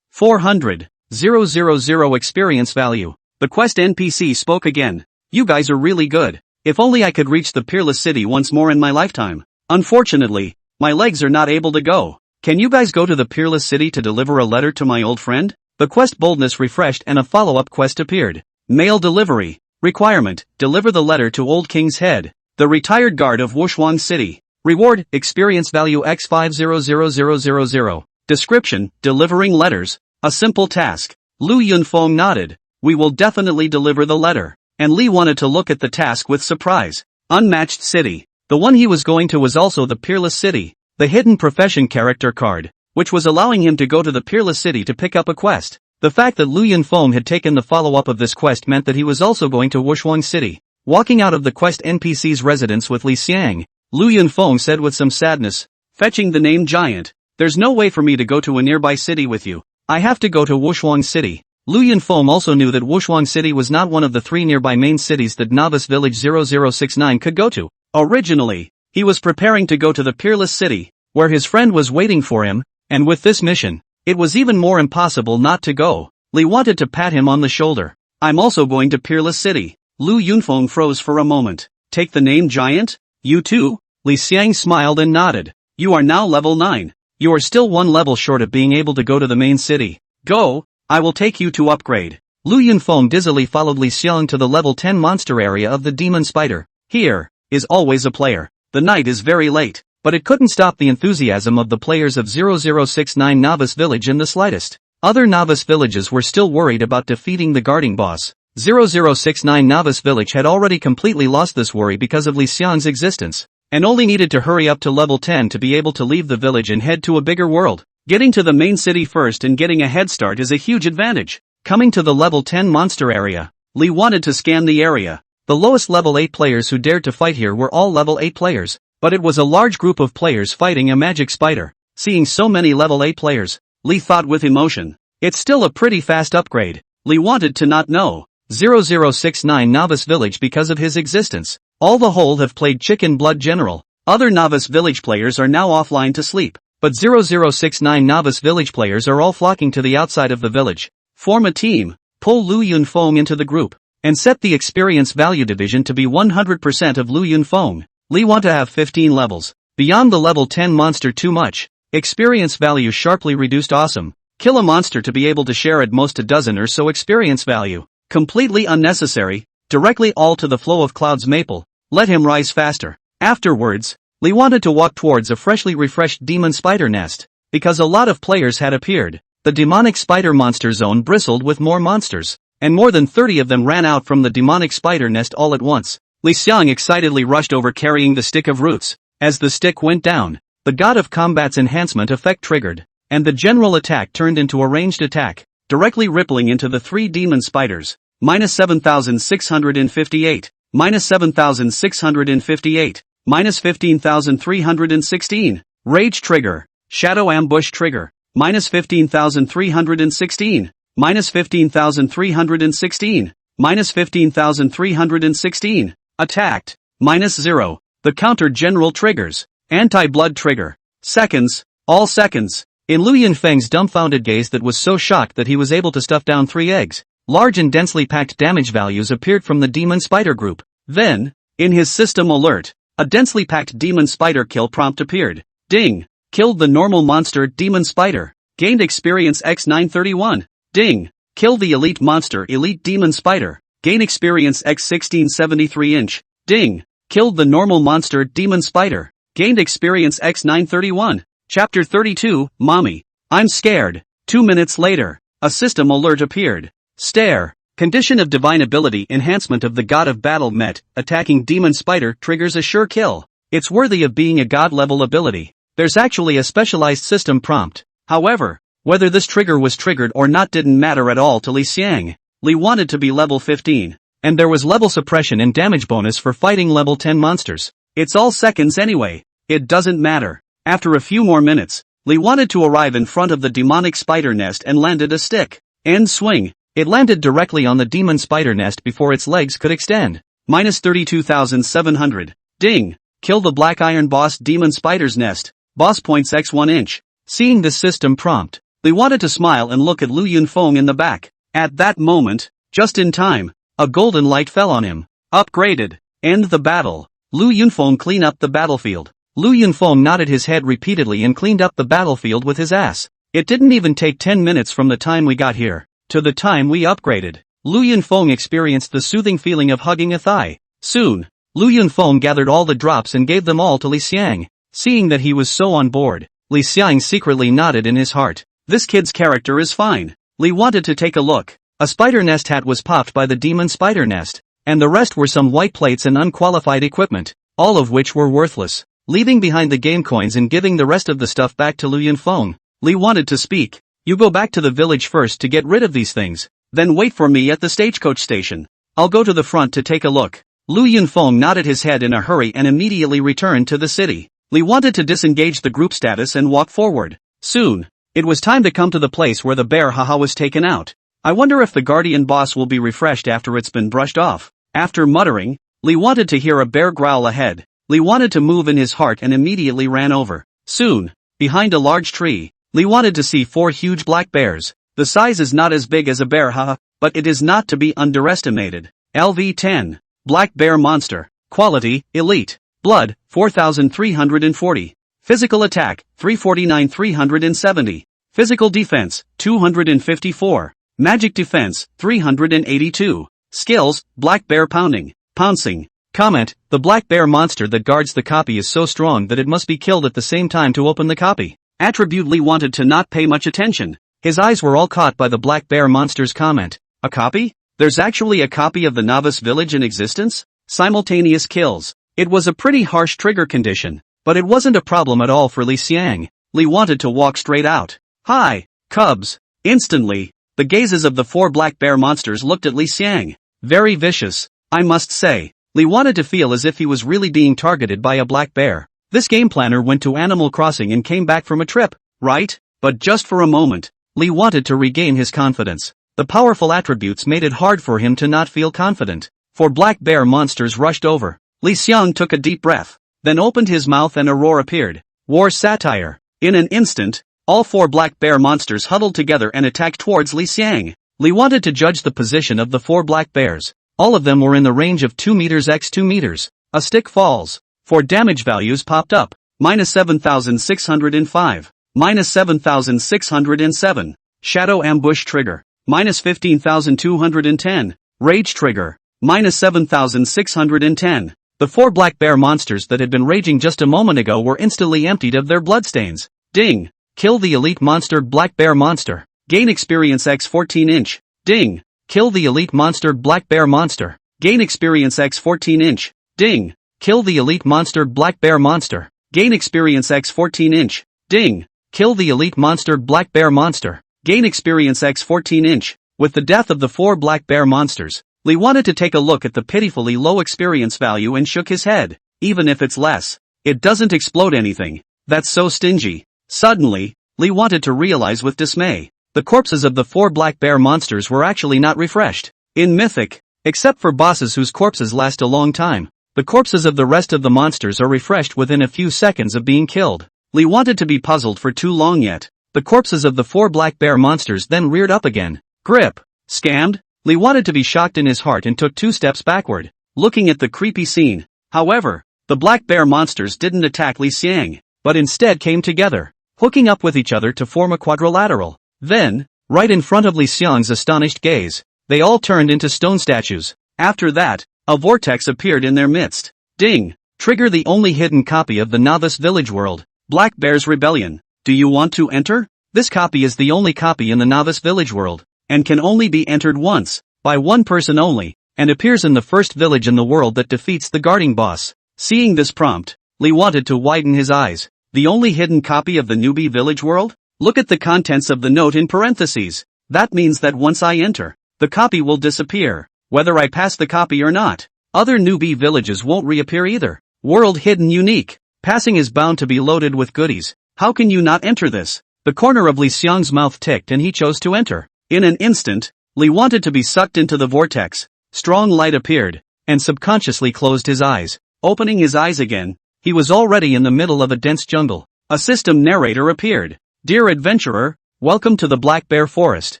400. 000 experience value. The quest NPC spoke again. You guys are really good. If only I could reach the Peerless City once more in my lifetime. Unfortunately, my legs are not able to go. Can you guys go to the Peerless City to deliver a letter to my old friend? The quest boldness refreshed and a follow-up quest appeared. Mail delivery. Requirement, deliver the letter to Old King's Head, the retired guard of Wushuang City. Reward, experience value x 500000. Description, delivering letters. A simple task. Lu Yunfeng nodded. We will definitely deliver the letter. And Lee wanted to look at the task with surprise. Unmatched city. The one he was going to was also the Peerless City. The hidden profession character card, which was allowing him to go to the Peerless City to pick up a quest. The fact that Lu Yunfeng had taken the follow-up of this quest meant that he was also going to Wushuang City. Walking out of the quest NPC's residence with Li Xiang, Lu Yunfeng said with some sadness, fetching the name Giant. There's no way for me to go to a nearby city with you. I have to go to Wushuang City. Lu Yunfeng also knew that Wushuang City was not one of the 3 nearby main cities that Novice Village 0069 could go to. Originally, he was preparing to go to the Peerless City, where his friend was waiting for him, and with this mission, it was even more impossible not to go. Lee wanted to pat him on the shoulder. I'm also going to Peerless City. Lu Yunfeng froze for a moment. Take the name Giant? You too? Li Xiang smiled and nodded. You are now level 9. You are still 1 level short of being able to go to the main city. Go, I will take you to upgrade. Lu Yunfeng dizzily followed Li Xiang to the level 10 monster area of the Demon Spider. Here is always a player. The night is very late, but it couldn't stop the enthusiasm of the players of 0069 Novice Village in the slightest. Other novice villages were still worried about defeating the guarding boss. 0069 Novice Village had already completely lost this worry because of Li Xiang's existence, and only needed to hurry up to level 10 to be able to leave the village and head to a bigger world. Getting to the main city first and getting a head start is a huge advantage. Coming to the level 10 monster area, Li wanted to scan the area. The lowest level 8 players who dared to fight here were all level 8 players, but it was a large group of players fighting a magic spider. Seeing so many level 8 players, Li thought with emotion, it's still a pretty fast upgrade. Li wanted to not know 0069 Novice Village because of his existence. All the whole have played Chicken Blood General. Other Novice Village players are now offline to sleep, but 0069 Novice Village players are all flocking to the outside of the village. Form a team, pull Lu Yunfeng into the group, and set the experience value division to be 100% of Lu Yunfeng. Li want to have 15 levels. Beyond the level 10 monster too much. Experience value sharply reduced. Awesome. Kill a monster to be able to share at most a dozen or so experience value. Completely unnecessary. Directly all to the flow of Cloud's maple. Let him rise faster. Afterwards, Li wanted to walk towards a freshly refreshed demon spider nest. Because a lot of players had appeared, the demonic spider monster zone bristled with more monsters, and more than 30 of them ran out from the demonic spider nest all at once. Li Xiang excitedly rushed over carrying the stick of roots. As the stick went down, the God of Combat's enhancement effect triggered, and the general attack turned into a ranged attack, directly rippling into the 3 demon spiders. Minus 7,658, minus 7,658, minus 15,316. Rage trigger, shadow ambush trigger, minus 15,316, minus 15,316, minus 15,316. Attacked, minus 0. The counter general triggers, anti-blood trigger, seconds, all seconds. In Lu Yunfeng's dumbfounded gaze that was so shocked that he was able to stuff down 3 eggs, large and densely packed damage values appeared from the demon spider group. Then, in his system alert, a densely packed demon spider kill prompt appeared. Ding! Killed the normal monster demon spider. Gained experience x 931. Ding! Killed the elite monster elite demon spider. Gain experience x 1673 inch. Ding! Killed the normal monster demon spider. Gained experience x 931. Chapter 32, Mommy. I'm scared. 2 minutes later, a system alert appeared. Stare. Condition of divine ability enhancement of the god of battle met. Attacking demon spider triggers a sure kill. It's worthy of being a god level ability. There's actually a specialized system prompt. However, whether this trigger was triggered or not didn't matter at all to Li Xiang. Li wanted to be level 15. And there was level suppression and damage bonus for fighting level 10 monsters. It's all seconds anyway. It doesn't matter. After a few more minutes, Li wanted to arrive in front of the demonic spider nest and landed a stick. End swing. It landed directly on the demon spider nest before its legs could extend. Minus 32,700. Ding! Kill the black iron boss demon spider's nest. Boss points x 1 inch. Seeing this system prompt, Li wanted to smile and look at Lu Yunfeng in the back. At that moment, just in time, a golden light fell on him. Upgraded. End the battle. Lu Yunfeng clean up the battlefield. Lu Yunfeng nodded his head repeatedly and cleaned up the battlefield with his ass. It didn't even take 10 minutes from the time we got here to the time we upgraded. Lu Yunfeng experienced the soothing feeling of hugging a thigh. Soon, Lu Yunfeng gathered all the drops and gave them all to Li Xiang. Seeing that he was so on board, Li Xiang secretly nodded in his heart. This kid's character is fine. Li wanted to take a look. A spider nest hat was popped by the demon spider nest, and the rest were some white plates and unqualified equipment, all of which were worthless. Leaving behind the game coins and giving the rest of the stuff back to Lu Yunfeng, Li wanted to speak. You go back to the village first to get rid of these things, then wait for me at the stagecoach station. I'll go to the front to take a look. Lu Yunfeng nodded his head in a hurry and immediately returned to the city. Li wanted to disengage the group status and walk forward. Soon, it was time to come to the place where the bear haha was taken out. I wonder if the guardian boss will be refreshed after it's been brushed off. After muttering, Li wanted to hear a bear growl ahead. Li wanted to move in his heart and immediately ran over. Soon, behind a large tree, Li wanted to see 4 huge black bears. The size is not as big as a bear haha, but it is not to be underestimated. LV10. Black bear monster. Quality, elite. Blood, 4,340. Physical attack, 349-370. Physical defense, 254. Magic defense, 382. Skills, black bear pounding. Pouncing. Comment, the black bear monster that guards the copy is so strong that it must be killed at the same time to open the copy. Attribute Li wanted to not pay much attention. His eyes were all caught by the black bear monster's comment. A copy? There's actually a copy of the novice village in existence? Simultaneous kills. It was a pretty harsh trigger condition, but it wasn't a problem at all for Li Xiang. Li wanted to walk straight out. Hi, cubs. Instantly, the gazes of the 4 black bear monsters looked at Li Xiang. Very vicious, I must say. Li wanted to feel as if he was really being targeted by a black bear. This game planner went to Animal Crossing and came back from a trip, right? But just for a moment, Li wanted to regain his confidence. The powerful attributes made it hard for him to not feel confident. 4 black bear monsters rushed over. Li Xiang took a deep breath, then opened his mouth and a roar appeared. War satire. In an instant, all 4 black bear monsters huddled together and attacked towards Li Xiang. Li wanted to judge the position of the 4 black bears. All of them were in the range of 2 meters x 2 meters. A stick falls. 4 damage values popped up. Minus 7,605. Minus 7,607. Shadow ambush trigger. Minus 15,210. Rage trigger. Minus 7,610. The 4 black bear monsters that had been raging just a moment ago were instantly emptied of their bloodstains. Ding. Kill the elite monster black bear monster. Gain experience x 14 inch. Ding. Kill the elite monster black bear monster. Gain experience x 14 inch. Ding. Kill the elite monster black bear monster. Gain experience x 14 inch. Ding. Kill the elite monster black bear monster. Gain experience x 14 inch. With the death of the 4 black bear monsters, Li wanted to take a look at the pitifully low experience value and shook his head. Even if it's less, it doesn't explode anything. That's so stingy. Suddenly, Li wanted to realize with dismay. The corpses of the 4 black bear monsters were actually not refreshed. In Mythic, except for bosses whose corpses last a long time, the corpses of the rest of the monsters are refreshed within a few seconds of being killed. Li wanted to be puzzled for too long yet. The corpses of the 4 black bear monsters then reared up again. Grip. Scammed? Li wanted to be shocked in his heart and took 2 steps backward, looking at the creepy scene. However, the black bear monsters didn't attack Li Xiang, but instead came together, hooking up with each other to form a quadrilateral. Then, right in front of Li Xiang's astonished gaze, they all turned into stone statues. After that, a vortex appeared in their midst. Ding! Trigger the only hidden copy of the novice village world. Black Bear's Rebellion. Do you want to enter? This copy is the only copy in the novice village world, and can only be entered once, by one person only, and appears in the first village in the world that defeats the guarding boss. Seeing this prompt, Li wanted to widen his eyes. The only hidden copy of the newbie village world? Look at the contents of the note in parentheses. That means that once I enter, the copy will disappear, whether I pass the copy or not. Other newbie villages won't reappear either. World hidden unique. Passing is bound to be loaded with goodies. How can you not enter this? The corner of Li Xiang's mouth ticked and he chose to enter. In an instant, Li wanted to be sucked into the vortex. Strong light appeared, and subconsciously closed his eyes. Opening his eyes again, he was already in the middle of a dense jungle. A system narrator appeared. Dear adventurer, welcome to the Black Bear Forest.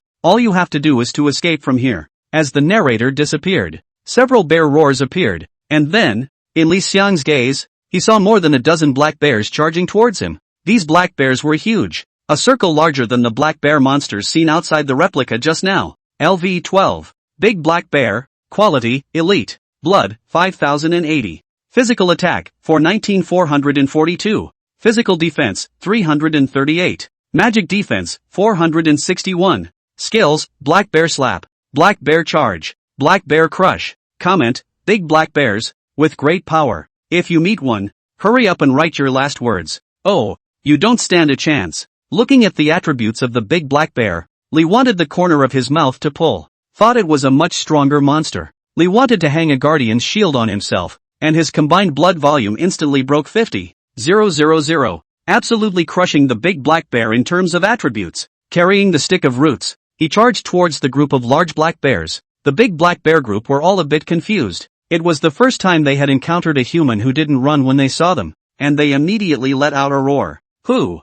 All you have to do is to escape from here. As the narrator disappeared, several bear roars appeared, and then, in Li Xiang's gaze, he saw more than a dozen black bears charging towards him. These black bears were huge, a circle larger than the black bear monsters seen outside the replica just now. LV12. Big Black Bear, Quality, Elite. Blood, 5080. Physical Attack, 419,442. Physical Defense, 338. Magic Defense, 461. Skills, Black Bear Slap, Black Bear Charge, Black Bear Crush. Comment, Big Black Bears, with great power. If you meet one, hurry up and write your last words. Oh, you don't stand a chance. Looking at the attributes of the big black bear, Li wanted the corner of his mouth to pull. Thought it was a much stronger monster. Li wanted to hang a guardian's shield on himself, and his combined blood volume instantly broke 50,000, absolutely crushing the big black bear in terms of attributes. Carrying the stick of roots, he charged towards the group of large black bears. The big black bear group were all a bit confused. It was the first time they had encountered a human who didn't run when they saw them, and they immediately let out a roar. Hoo!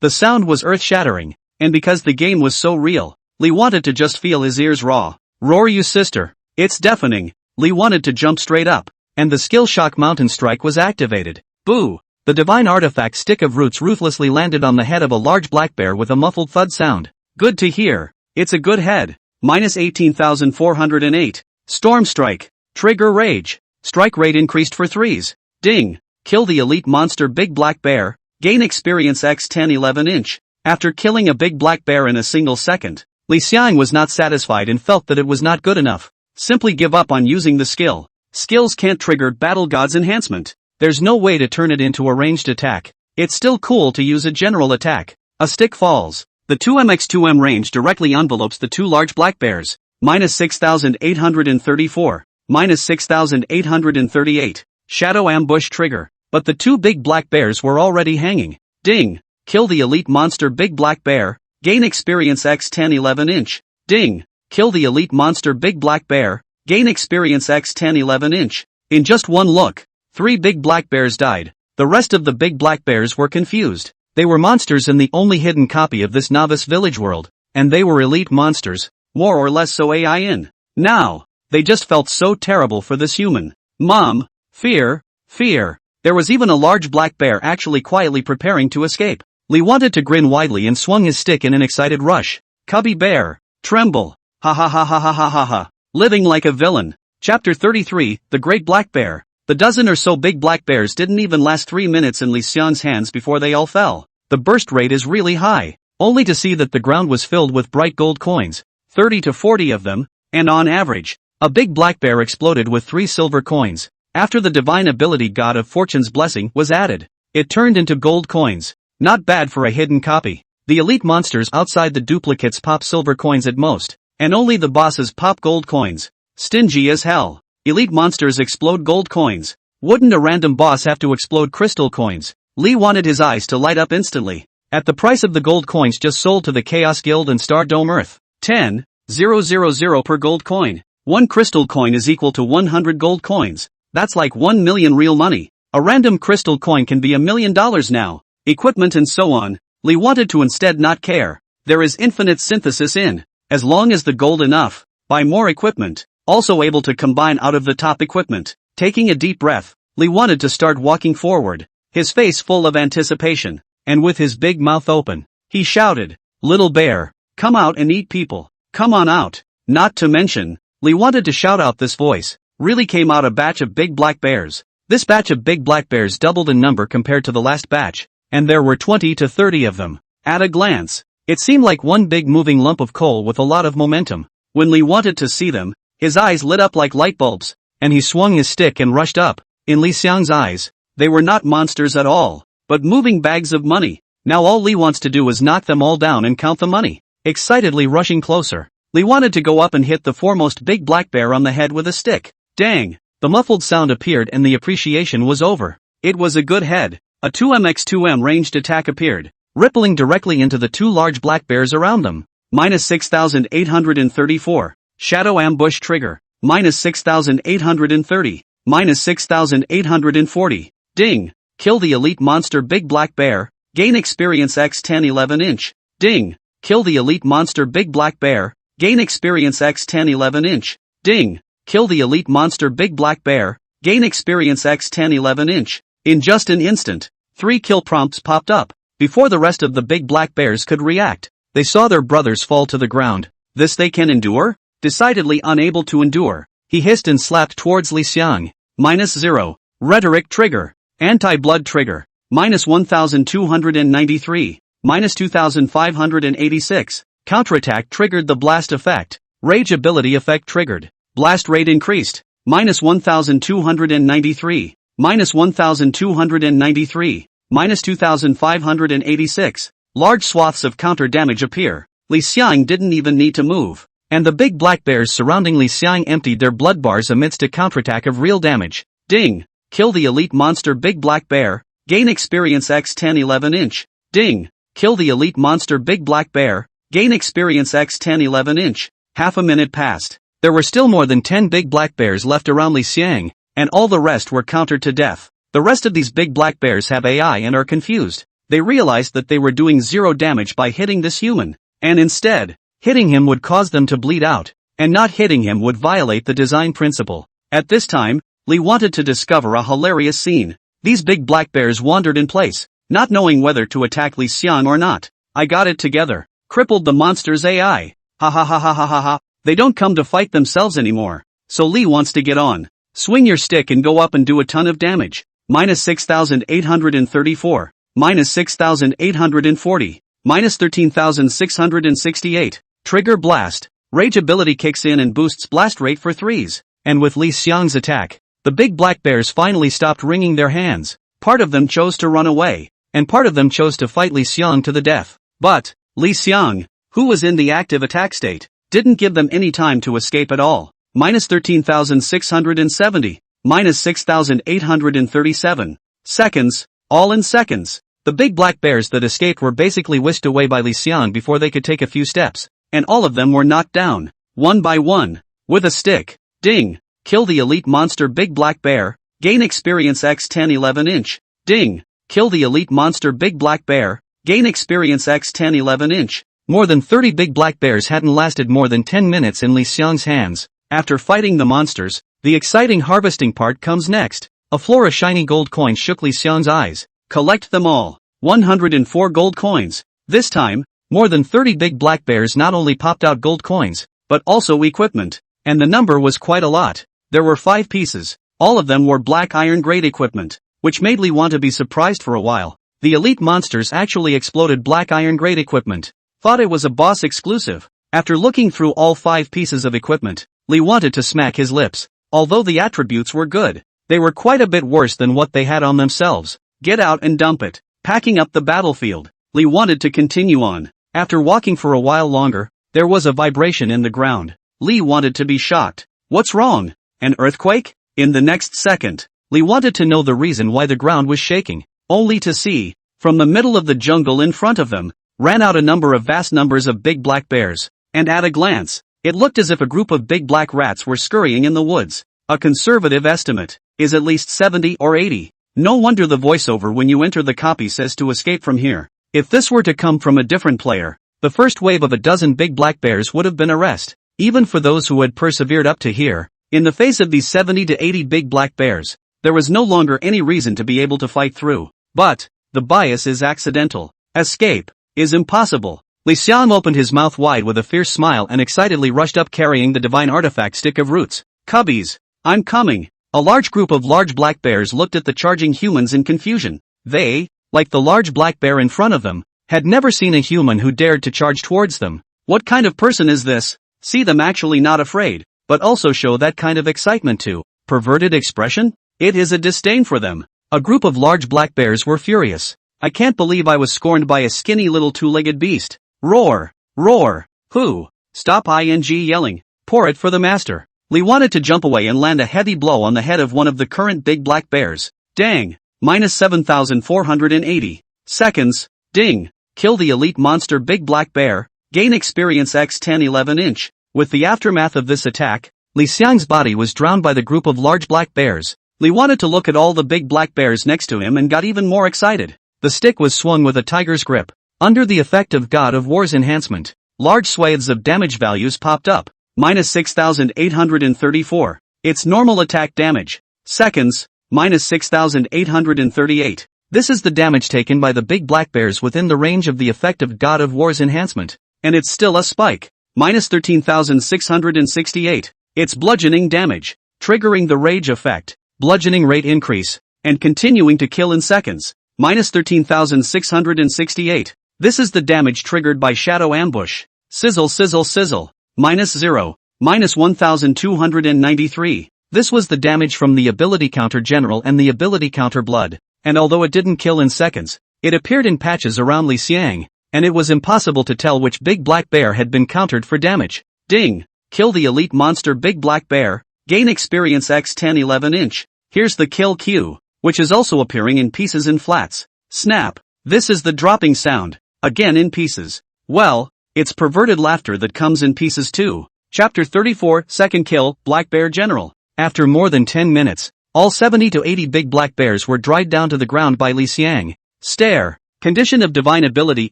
The sound was earth-shattering, and because the game was so real, Li wanted to just feel his ears raw. Roar you sister! It's deafening. Li wanted to jump straight up, and the skill Shock Mountain Strike was activated. Boo! The divine artifact stick of roots ruthlessly landed on the head of a large black bear with a muffled thud sound. Good to hear. It's a good head. Minus 18,408. Storm Strike. Trigger Rage. Strike rate increased for 3s. Ding. Kill the elite monster Big Black Bear. Gain experience x 1011 inch. After killing a big black bear in a single second, Li Xiang was not satisfied and felt that it was not good enough. Simply give up on using the skill. Skills can't trigger Battle God's enhancement. There's no way to turn it into a ranged attack. It's still cool to use a general attack. A stick falls. The 2mx2m range directly envelopes the two large black bears. Minus 6,834. Minus 6,838. Shadow ambush trigger. But the two big black bears were already hanging. Ding. Kill the elite monster big black bear. Gain experience x 10-11 inch. Ding. Kill the elite monster big black bear. Gain experience x 10-11 inch. In just one look, 3 big black bears died. The rest of the big black bears were confused. They were monsters in the only hidden copy of this novice village world, and they were elite monsters, more or less so AI in. Now, they just felt so terrible for this human. Mom, fear, fear. There was even a large black bear actually quietly preparing to escape. Lee wanted to grin widely and swung his stick in an excited rush. Cubby bear, tremble. Ha ha ha ha ha ha ha ha. Living like a villain. Chapter 33, The Great Black Bear. The dozen or so big black bears didn't even last 3 minutes in Li Xiang's hands before they all fell. The burst rate is really high, only to see that the ground was filled with bright gold coins, 30 to 40 of them, and on average, a big black bear exploded with 3 silver coins. After the divine ability God of Fortune's blessing was added, it turned into gold coins. Not bad for a hidden copy. The elite monsters outside the duplicates pop silver coins at most, and only the bosses pop gold coins. Stingy as hell. Elite monsters explode gold coins. Wouldn't a random boss have to explode crystal coins? Lee wanted his eyes to light up instantly. At the price of the gold coins just sold to the Chaos Guild and Star Dome Earth. 10,000 per gold coin. 1 crystal coin is equal to 100 gold coins. That's like 1 million real money. A random crystal coin can be $1 million now. Equipment and so on. Lee wanted to instead not care. There is infinite synthesis in. As long as the gold enough. Buy more equipment. Also able to combine out of the top equipment. Taking a deep breath, Lee wanted to start walking forward. His face full of anticipation. And with his big mouth open, he shouted, "Little bear, come out and eat people. Come on out." Not to mention, Lee wanted to shout out this voice. Really came out a batch of big black bears. This batch of big black bears doubled in number compared to the last batch. And there were 20 to 30 of them. At a glance, it seemed like one big moving lump of coal with a lot of momentum. When Lee wanted to see them, his eyes lit up like light bulbs, and he swung his stick and rushed up. In Li Xiang's eyes, they were not monsters at all, but moving bags of money. Now all Lee wants to do is knock them all down and count the money. Excitedly rushing closer, Lee wanted to go up and hit the foremost big black bear on the head with a stick. Dang! The muffled sound appeared and the appreciation was over. It was a good head. A 2mx2m ranged attack appeared, rippling directly into the 2 large black bears around them. Minus 6,834. Shadow ambush trigger. Minus 6,830. Minus 6,840. Ding. Kill the elite monster big black bear. Gain experience x 10-11 inch. Ding. Kill the elite monster big black bear. Gain experience x 10-11 inch. Ding. Kill the elite monster big black bear. Gain experience x 10-11 inch. In just an instant, 3 kill prompts popped up. Before the rest of the big black bears could react, they saw their brothers fall to the ground. This they can endure? Decidedly unable to endure, he hissed and slapped towards Li Xiang. Minus 0. Rhetoric trigger. Anti-blood trigger. Minus 1,293. Minus 2,586. Counterattack triggered the blast effect. Rage ability effect triggered. Blast rate increased. Minus 1,293. Minus 1,293. Minus 2,586. Large swaths of counter damage appear. Li Xiang didn't even need to move. And the big black bears surrounding Li Xiang emptied their blood bars amidst a counterattack of real damage. Ding. Kill the elite monster big black bear. Gain experience x 10-11 inch. Ding. Kill the elite monster big black bear. Gain experience x 10-11 inch. Half a minute passed. There were still more than 10 big black bears left around Li Xiang, and all the rest were countered to death. The rest of these big black bears have AI and are confused. They realized that they were doing 0 damage by hitting this human, and instead, hitting him would cause them to bleed out, and not hitting him would violate the design principle. At this time, Lee wanted to discover a hilarious scene. These big black bears wandered in place, not knowing whether to attack Li Xiang or not. I got it together. Crippled the monster's AI. Ha ha ha ha ha ha ha. They don't come to fight themselves anymore. So Lee wants to get on. Swing your stick and go up and do a ton of damage. Minus 6,834. Minus 6,840. Minus 13,668. Trigger blast. Rage ability kicks in and boosts blast rate for 3s. And with Li Xiang's attack, the big black bears finally stopped wringing their hands. Part of them chose to run away, and part of them chose to fight Li Xiang to the death. But Li Xiang, who was in the active attack state, didn't give them any time to escape at all. Minus 13,670. Minus 6,837. Seconds, all in seconds. The big black bears that escaped were basically whisked away by Li Xiang before they could take a few steps, and all of them were knocked down, one by one, with a stick. Ding! Kill the elite monster big black bear, gain experience x 10-11 inch. Ding! Kill the elite monster big black bear, gain experience x 10-11 inch. More than 30 big black bears hadn't lasted more than 10 minutes in Li Xiang's hands. After fighting the monsters, the exciting harvesting part comes next. A floor of shiny gold coins shook Li Xiang's eyes. Collect them all. 104 gold coins. This time, more than 30 big black bears not only popped out gold coins, but also equipment. And the number was quite a lot. There were 5 pieces. All of them were black iron grade equipment, which made Li want to be surprised for a while. The elite monsters actually exploded black iron grade equipment. Thought it was a boss exclusive. After looking through all 5 pieces of equipment, Li wanted to smack his lips. Although the attributes were good, they were quite a bit worse than what they had on themselves. Get out and dump it. Packing up the battlefield, Li wanted to continue on. After walking for a while longer, there was a vibration in the ground. Li wanted to be shocked. What's wrong? An earthquake? In the next second, Li wanted to know the reason why the ground was shaking, only to see, from the middle of the jungle in front of them, ran out vast numbers of big black bears. And at a glance, it looked as if a group of big black rats were scurrying in the woods. A conservative estimate is at least 70 or 80. No wonder the voiceover when you enter the copy says to escape from here. If this were to come from a different player, the first wave of a dozen big black bears would have been arrest. Even for those who had persevered up to here, in the face of these 70 to 80 big black bears, there was no longer any reason to be able to fight through. But the bias is accidental. Escape is impossible. Li Xiang opened his mouth wide with a fierce smile and excitedly rushed up carrying the divine artifact stick of roots. Cubbies, I'm coming. A large group of large black bears looked at the charging humans in confusion. They, like the large black bear in front of them, had never seen a human who dared to charge towards them. What kind of person is this? See them actually not afraid, but also show that kind of excitement too. Perverted expression? It is a disdain for them. A group of large black bears were furious. I can't believe I was scorned by a skinny little two-legged beast. Roar! Roar! Who? Stop yelling. Pour it for the master. Li wanted to jump away and land a heavy blow on the head of one of the current big black bears. Dang! Minus 7,480. Seconds. Ding! Kill the elite monster big black bear. Gain experience x 10-11 inch. With the aftermath of this attack, Li Xiang's body was drowned by the group of large black bears. Li wanted to look at all the big black bears next to him and got even more excited. The stick was swung with a tiger's grip. Under the effect of God of War's enhancement, large swathes of damage values popped up. Minus 6,834. Its normal attack damage. Seconds. Minus 6,838. This is the damage taken by the big black bears within the range of the effect of God of War's enhancement. And it's still a spike. Minus 13,668. It's bludgeoning damage. Triggering the rage effect. Bludgeoning rate increase. And continuing to kill in seconds. Minus 13,668. This is the damage triggered by shadow ambush. Sizzle sizzle sizzle. Minus 0. Minus 1,293. This was the damage from the ability counter general and the ability counter blood. And although it didn't kill in seconds, it appeared in patches around Li Xiang, and it was impossible to tell which big black bear had been countered for damage. Ding! Kill the elite monster big black bear. Gain experience x 10-11 inch. Here's the kill cue, which is also appearing in pieces and flats. Snap! This is the dropping sound, again in pieces. Well, it's perverted laughter that comes in pieces too. Chapter 34, Second Kill, Black Bear General. After more than 10 minutes, all 70 to 80 big black bears were dried down to the ground by Li Xiang. Stare. Condition of divine ability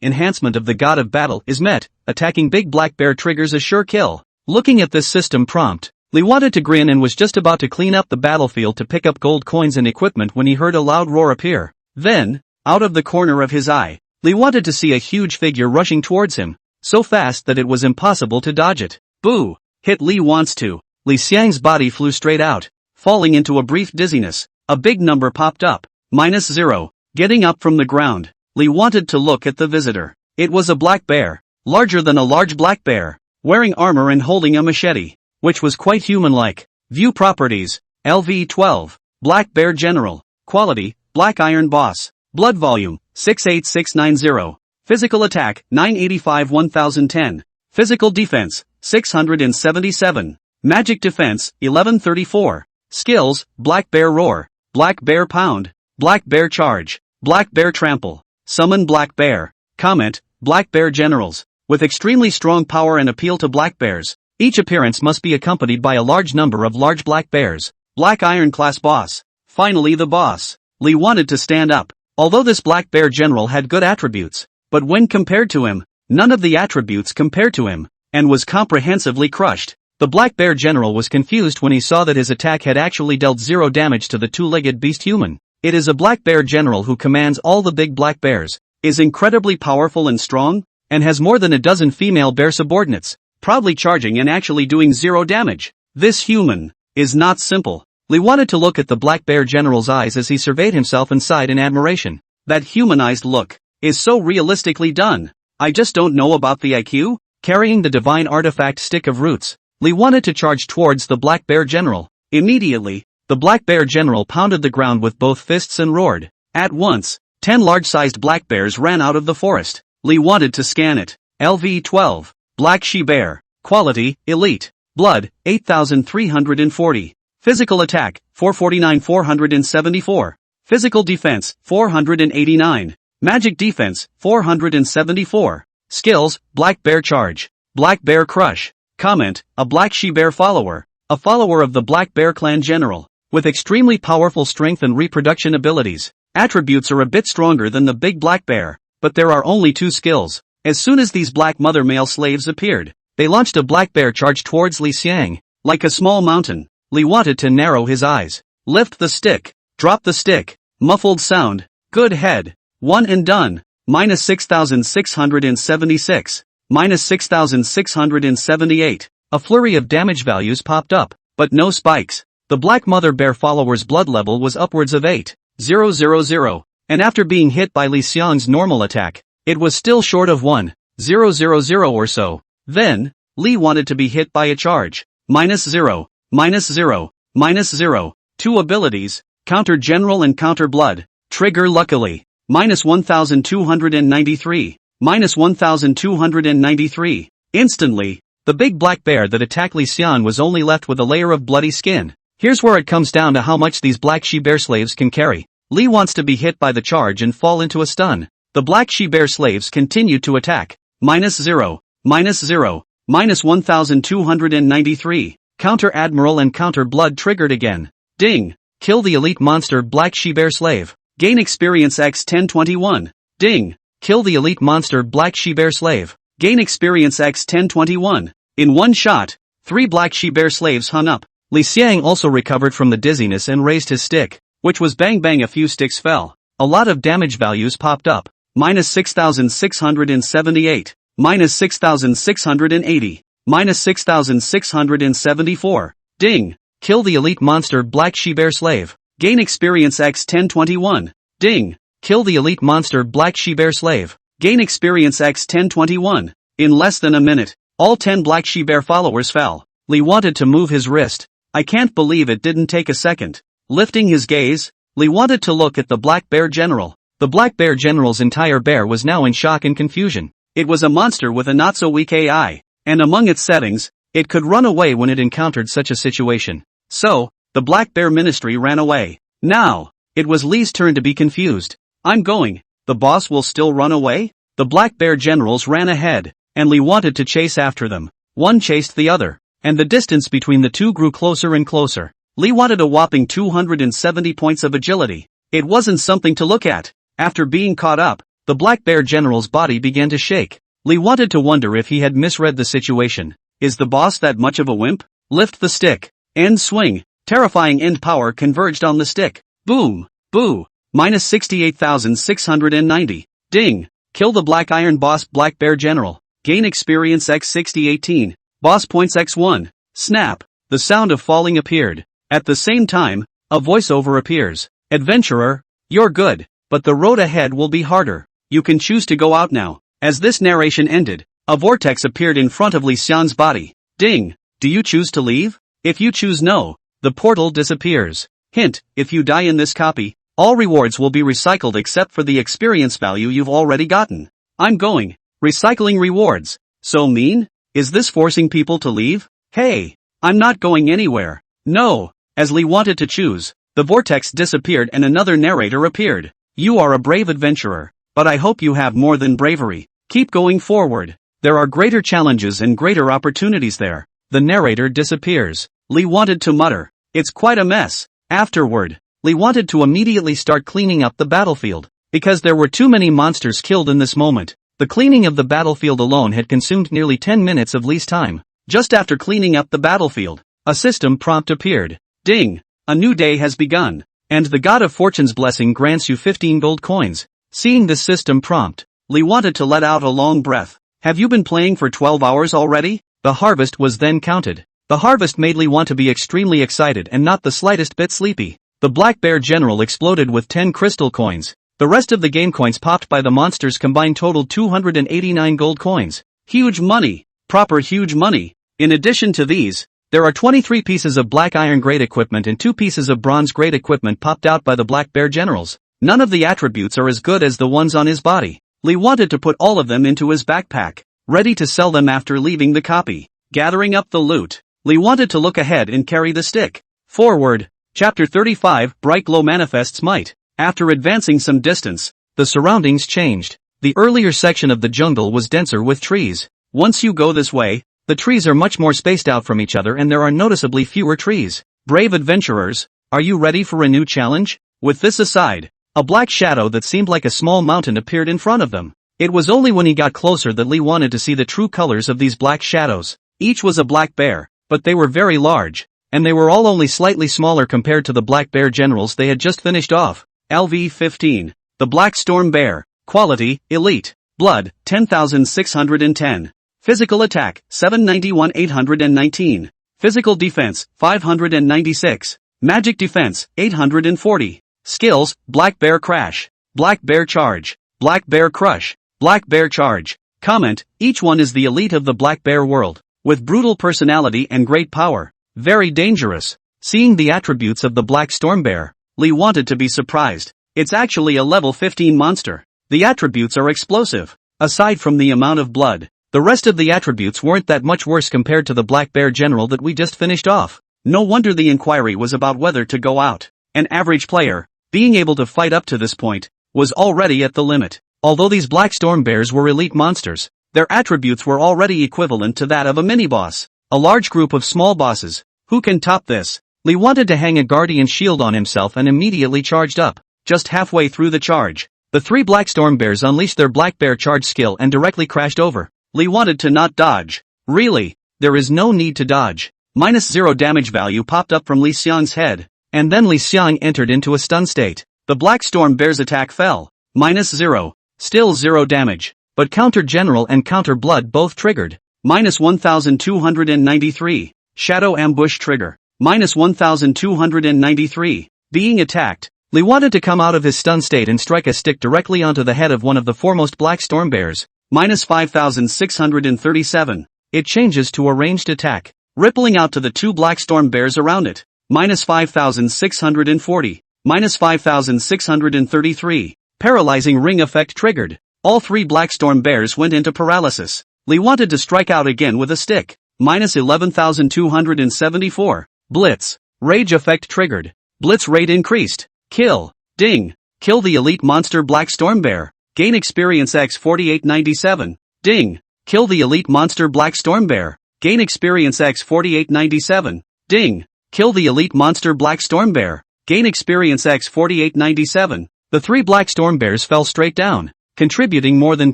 enhancement of the god of battle is met. Attacking big black bear triggers a sure kill. Looking at this system prompt, Li wanted to grin and was just about to clean up the battlefield to pick up gold coins and equipment when he heard a loud roar appear. Then, out of the corner of his eye, Li wanted to see a huge figure rushing towards him. So fast that it was impossible to dodge it. Boo! Hit Li wants to. Li Xiang's body flew straight out, falling into a brief dizziness. A big number popped up. Minus 0. Getting up from the ground, Li wanted to look at the visitor. It was a black bear, larger than a large black bear. wearing armor and holding a machete, which was quite human-like. View properties, LV12, Black Bear General, quality, Black Iron Boss, blood volume, 68690, physical attack, 985-1010, physical defense, 677, magic defense, 1134, skills, Black Bear Roar, Black Bear Pound, Black Bear Charge, Black Bear Trample, summon Black Bear, comment, Black Bear Generals, with extremely strong power and appeal to black bears. Each appearance must be accompanied by a large number of large black bears. Black Iron Class Boss. Finally the boss. Lee wanted to stand up. Although this Black Bear General had good attributes, but when compared to him, none of the attributes compared to him, and was comprehensively crushed. The Black Bear General was confused when he saw that his attack had actually dealt 0 damage to the two-legged beast human. It is a Black Bear General who commands all the big black bears, is incredibly powerful and strong, and has more than a dozen female bear subordinates, proudly charging and actually doing 0 damage. This human is not simple. Lee wanted to look at the Black Bear General's eyes as he surveyed himself inside in admiration. That humanized look is so realistically done. I just don't know about the IQ. Carrying the divine artifact Stick of Roots, Lee wanted to charge towards the Black Bear General. Immediately, the Black Bear General pounded the ground with both fists and roared. At once, 10 large-sized black bears ran out of the forest. Lee wanted to scan it. LV12, Black She-Bear, quality, elite, blood, 8,340, physical attack, 449-474, physical defense, 489, magic defense, 474, skills, Black Bear Charge, Black Bear Crush, comment, a Black She-Bear follower, a follower of the Black Bear Clan General, with extremely powerful strength and reproduction abilities. Attributes are a bit stronger than the big black bear, but there are only 2 skills. As soon as these black mother male slaves appeared, they launched a black bear charge towards Li Xiang, like a small mountain. Li wanted to narrow his eyes. Lift the stick, drop the stick, muffled sound, good head, one and done, minus 6,676, minus 6,678. A flurry of damage values popped up, but no spikes. The black mother bear follower's blood level was upwards of 8,000, and after being hit by Li Xiang's normal attack, it was still short of 1,000 or so. Then, Li wanted to be hit by a charge. -0, -0, -0. 2 abilities, Counter General and Counter Blood. Trigger luckily. -1293, -1293. Instantly, the big black bear that attacked Li Xiang was only left with a layer of bloody skin. Here's where it comes down to how much these black she-bear slaves can carry. Li wants to be hit by the charge and fall into a stun. The black she-bear slaves continued to attack. -0, -0, -1293. Counter Admiral and Counter Blood triggered again. Ding. Kill the elite monster Black She-Bear Slave. Gain experience X 1021. Ding. Kill the elite monster Black She-Bear Slave. Gain experience X 1021. In one shot, 3 Black She-Bear slaves hung up. Li Xiang also recovered from the dizziness and raised his stick, which was bang bang. A few sticks fell. A lot of damage values popped up. -6,678, -6,680, -6,674. Ding. Kill the elite monster Black She-Bear Slave. Gain experience X 1021. Ding. Kill the elite monster Black She-Bear Slave. Gain experience X 1021. In less than a minute, all 10 Black She-Bear followers fell. Li wanted to move his wrist. I can't believe it didn't take a second. Lifting his gaze, Li wanted to look at the Black Bear General. The Black Bear General's entire bear was now in shock and confusion. It was a monster with a not-so-weak AI, and among its settings, it could run away when it encountered such a situation. So, the Black Bear Ministry ran away. Now, it was Li's turn to be confused. I'm going. The boss will still run away? The Black Bear Generals ran ahead, and Li wanted to chase after them. One chased the other, and the distance between the two grew closer and closer. Li wanted a whopping 270 points of agility. It wasn't something to look at. After being caught up, the Black Bear General's body began to shake. Li wanted to wonder if he had misread the situation. Is the boss that much of a wimp? Lift the stick. End swing. Terrifying end power converged on the stick. Boom. Boo. -68,690. Ding. Kill the Black Iron Boss Black Bear General. Gain experience X 6018. Boss points X1. Snap. The sound of falling appeared. At the same time, a voiceover appears. Adventurer, you're good, but the road ahead will be harder. You can choose to go out now. As this narration ended, A vortex appeared in front of Li Xiang's body. Ding! Do you choose to leave? If you choose no, the portal disappears. Hint, if you die in this copy, all rewards will be recycled except for the experience value you've already gotten. I'm going. Recycling rewards. So mean? Is this forcing people to leave? Hey! I'm not going anywhere. No! As Li wanted to choose, the vortex disappeared and another narrator appeared. You are a brave adventurer, but I hope you have more than bravery. Keep going forward. There are greater challenges and greater opportunities there. The narrator disappears. Li wanted to mutter, it's quite a mess. Afterward, Li wanted to immediately start cleaning up the battlefield, because there were too many monsters killed in this moment. The cleaning of the battlefield alone had consumed nearly 10 minutes of Li's time. Just after cleaning up the battlefield, a system prompt appeared. Ding! A new day has begun, and the God of Fortune's blessing grants you 15 gold coins. Seeing this system prompt, Li wanted to let out a long breath. Have you been playing for 12 hours already? The harvest was then counted. The harvest made Li want to be extremely excited and not the slightest bit sleepy. The Black Bear General exploded with 10 crystal coins. The rest of the game coins popped by the monsters combined totaled 289 gold coins. Huge money. Proper huge money. In addition to these, there are 23 pieces of black iron grade equipment and 2 pieces of bronze grade equipment popped out by the Black Bear Generals. None of the attributes are as good as the ones on his body. Li wanted to put all of them into his backpack, ready to sell them after leaving the copy. Gathering up the loot, Li wanted to look ahead and carry the stick. Forward. Chapter 35, Bright Glow Manifests Might. After advancing some distance, the surroundings changed. The earlier section of the jungle was denser with trees. Once you go this way, the trees are much more spaced out from each other and there are noticeably fewer trees. Brave adventurers, are you ready for a new challenge? With this aside, a black shadow that seemed like a small mountain appeared in front of them. It was only when he got closer that Li wanted to see the true colors of these black shadows. Each was a black bear, but they were very large, and they were all only slightly smaller compared to the Black Bear Generals they had just finished off. LV-15. The Black Storm Bear. Quality, Elite. Blood, 10,610. Physical attack, 791,819. Physical defense, 596. Magic defense, 840. Skills, Black Bear Crash. Black Bear Charge. Black Bear Crush. Black Bear Charge. Comment, each one is the elite of the Black Bear world, with brutal personality and great power. Very dangerous. Seeing the attributes of the Black Storm Bear, Li wanted to be surprised. It's actually a level 15 monster. The attributes are explosive. Aside from the amount of blood, the rest of the attributes weren't that much worse compared to the Black Bear General that we just finished off. No wonder the inquiry was about whether to go out. An average player, being able to fight up to this point, was already at the limit. Although these Black Storm Bears were elite monsters, their attributes were already equivalent to that of a mini-boss. A large group of small bosses. Who can top this? Li wanted to hang a guardian shield on himself and immediately charged up. Just halfway through the charge, the 3 Black Storm Bears unleashed their Black Bear Charge skill and directly crashed over. Li wanted to not dodge. Really? There is no need to dodge. -0 damage value popped up from Li Xiang's head, and then Li Xiang entered into a stun state. The Black Storm Bear's attack fell. -0. Still 0 damage. But Counter General and Counter Blood both triggered. -1293. Shadow Ambush trigger. -1293. Being attacked, Li wanted to come out of his stun state and strike a stick directly onto the head of one of the foremost Black Storm Bears. -5637. It changes to a ranged attack, rippling out to the 2 Black Storm Bears around it. -5640. -5633. Paralyzing ring effect triggered. All 3 Black Storm Bears went into paralysis. Li wanted to strike out again with a stick. -11274. Blitz. Rage effect triggered. Blitz rate increased. Kill. Ding. Kill the elite monster Black Storm Bear. Gain experience X 4897. Ding. Kill the elite monster Black Storm Bear. Gain experience X 4897. Ding. Kill the elite monster Black Storm Bear. Gain experience X 4897. The 3 Black Storm Bears fell straight down, contributing more than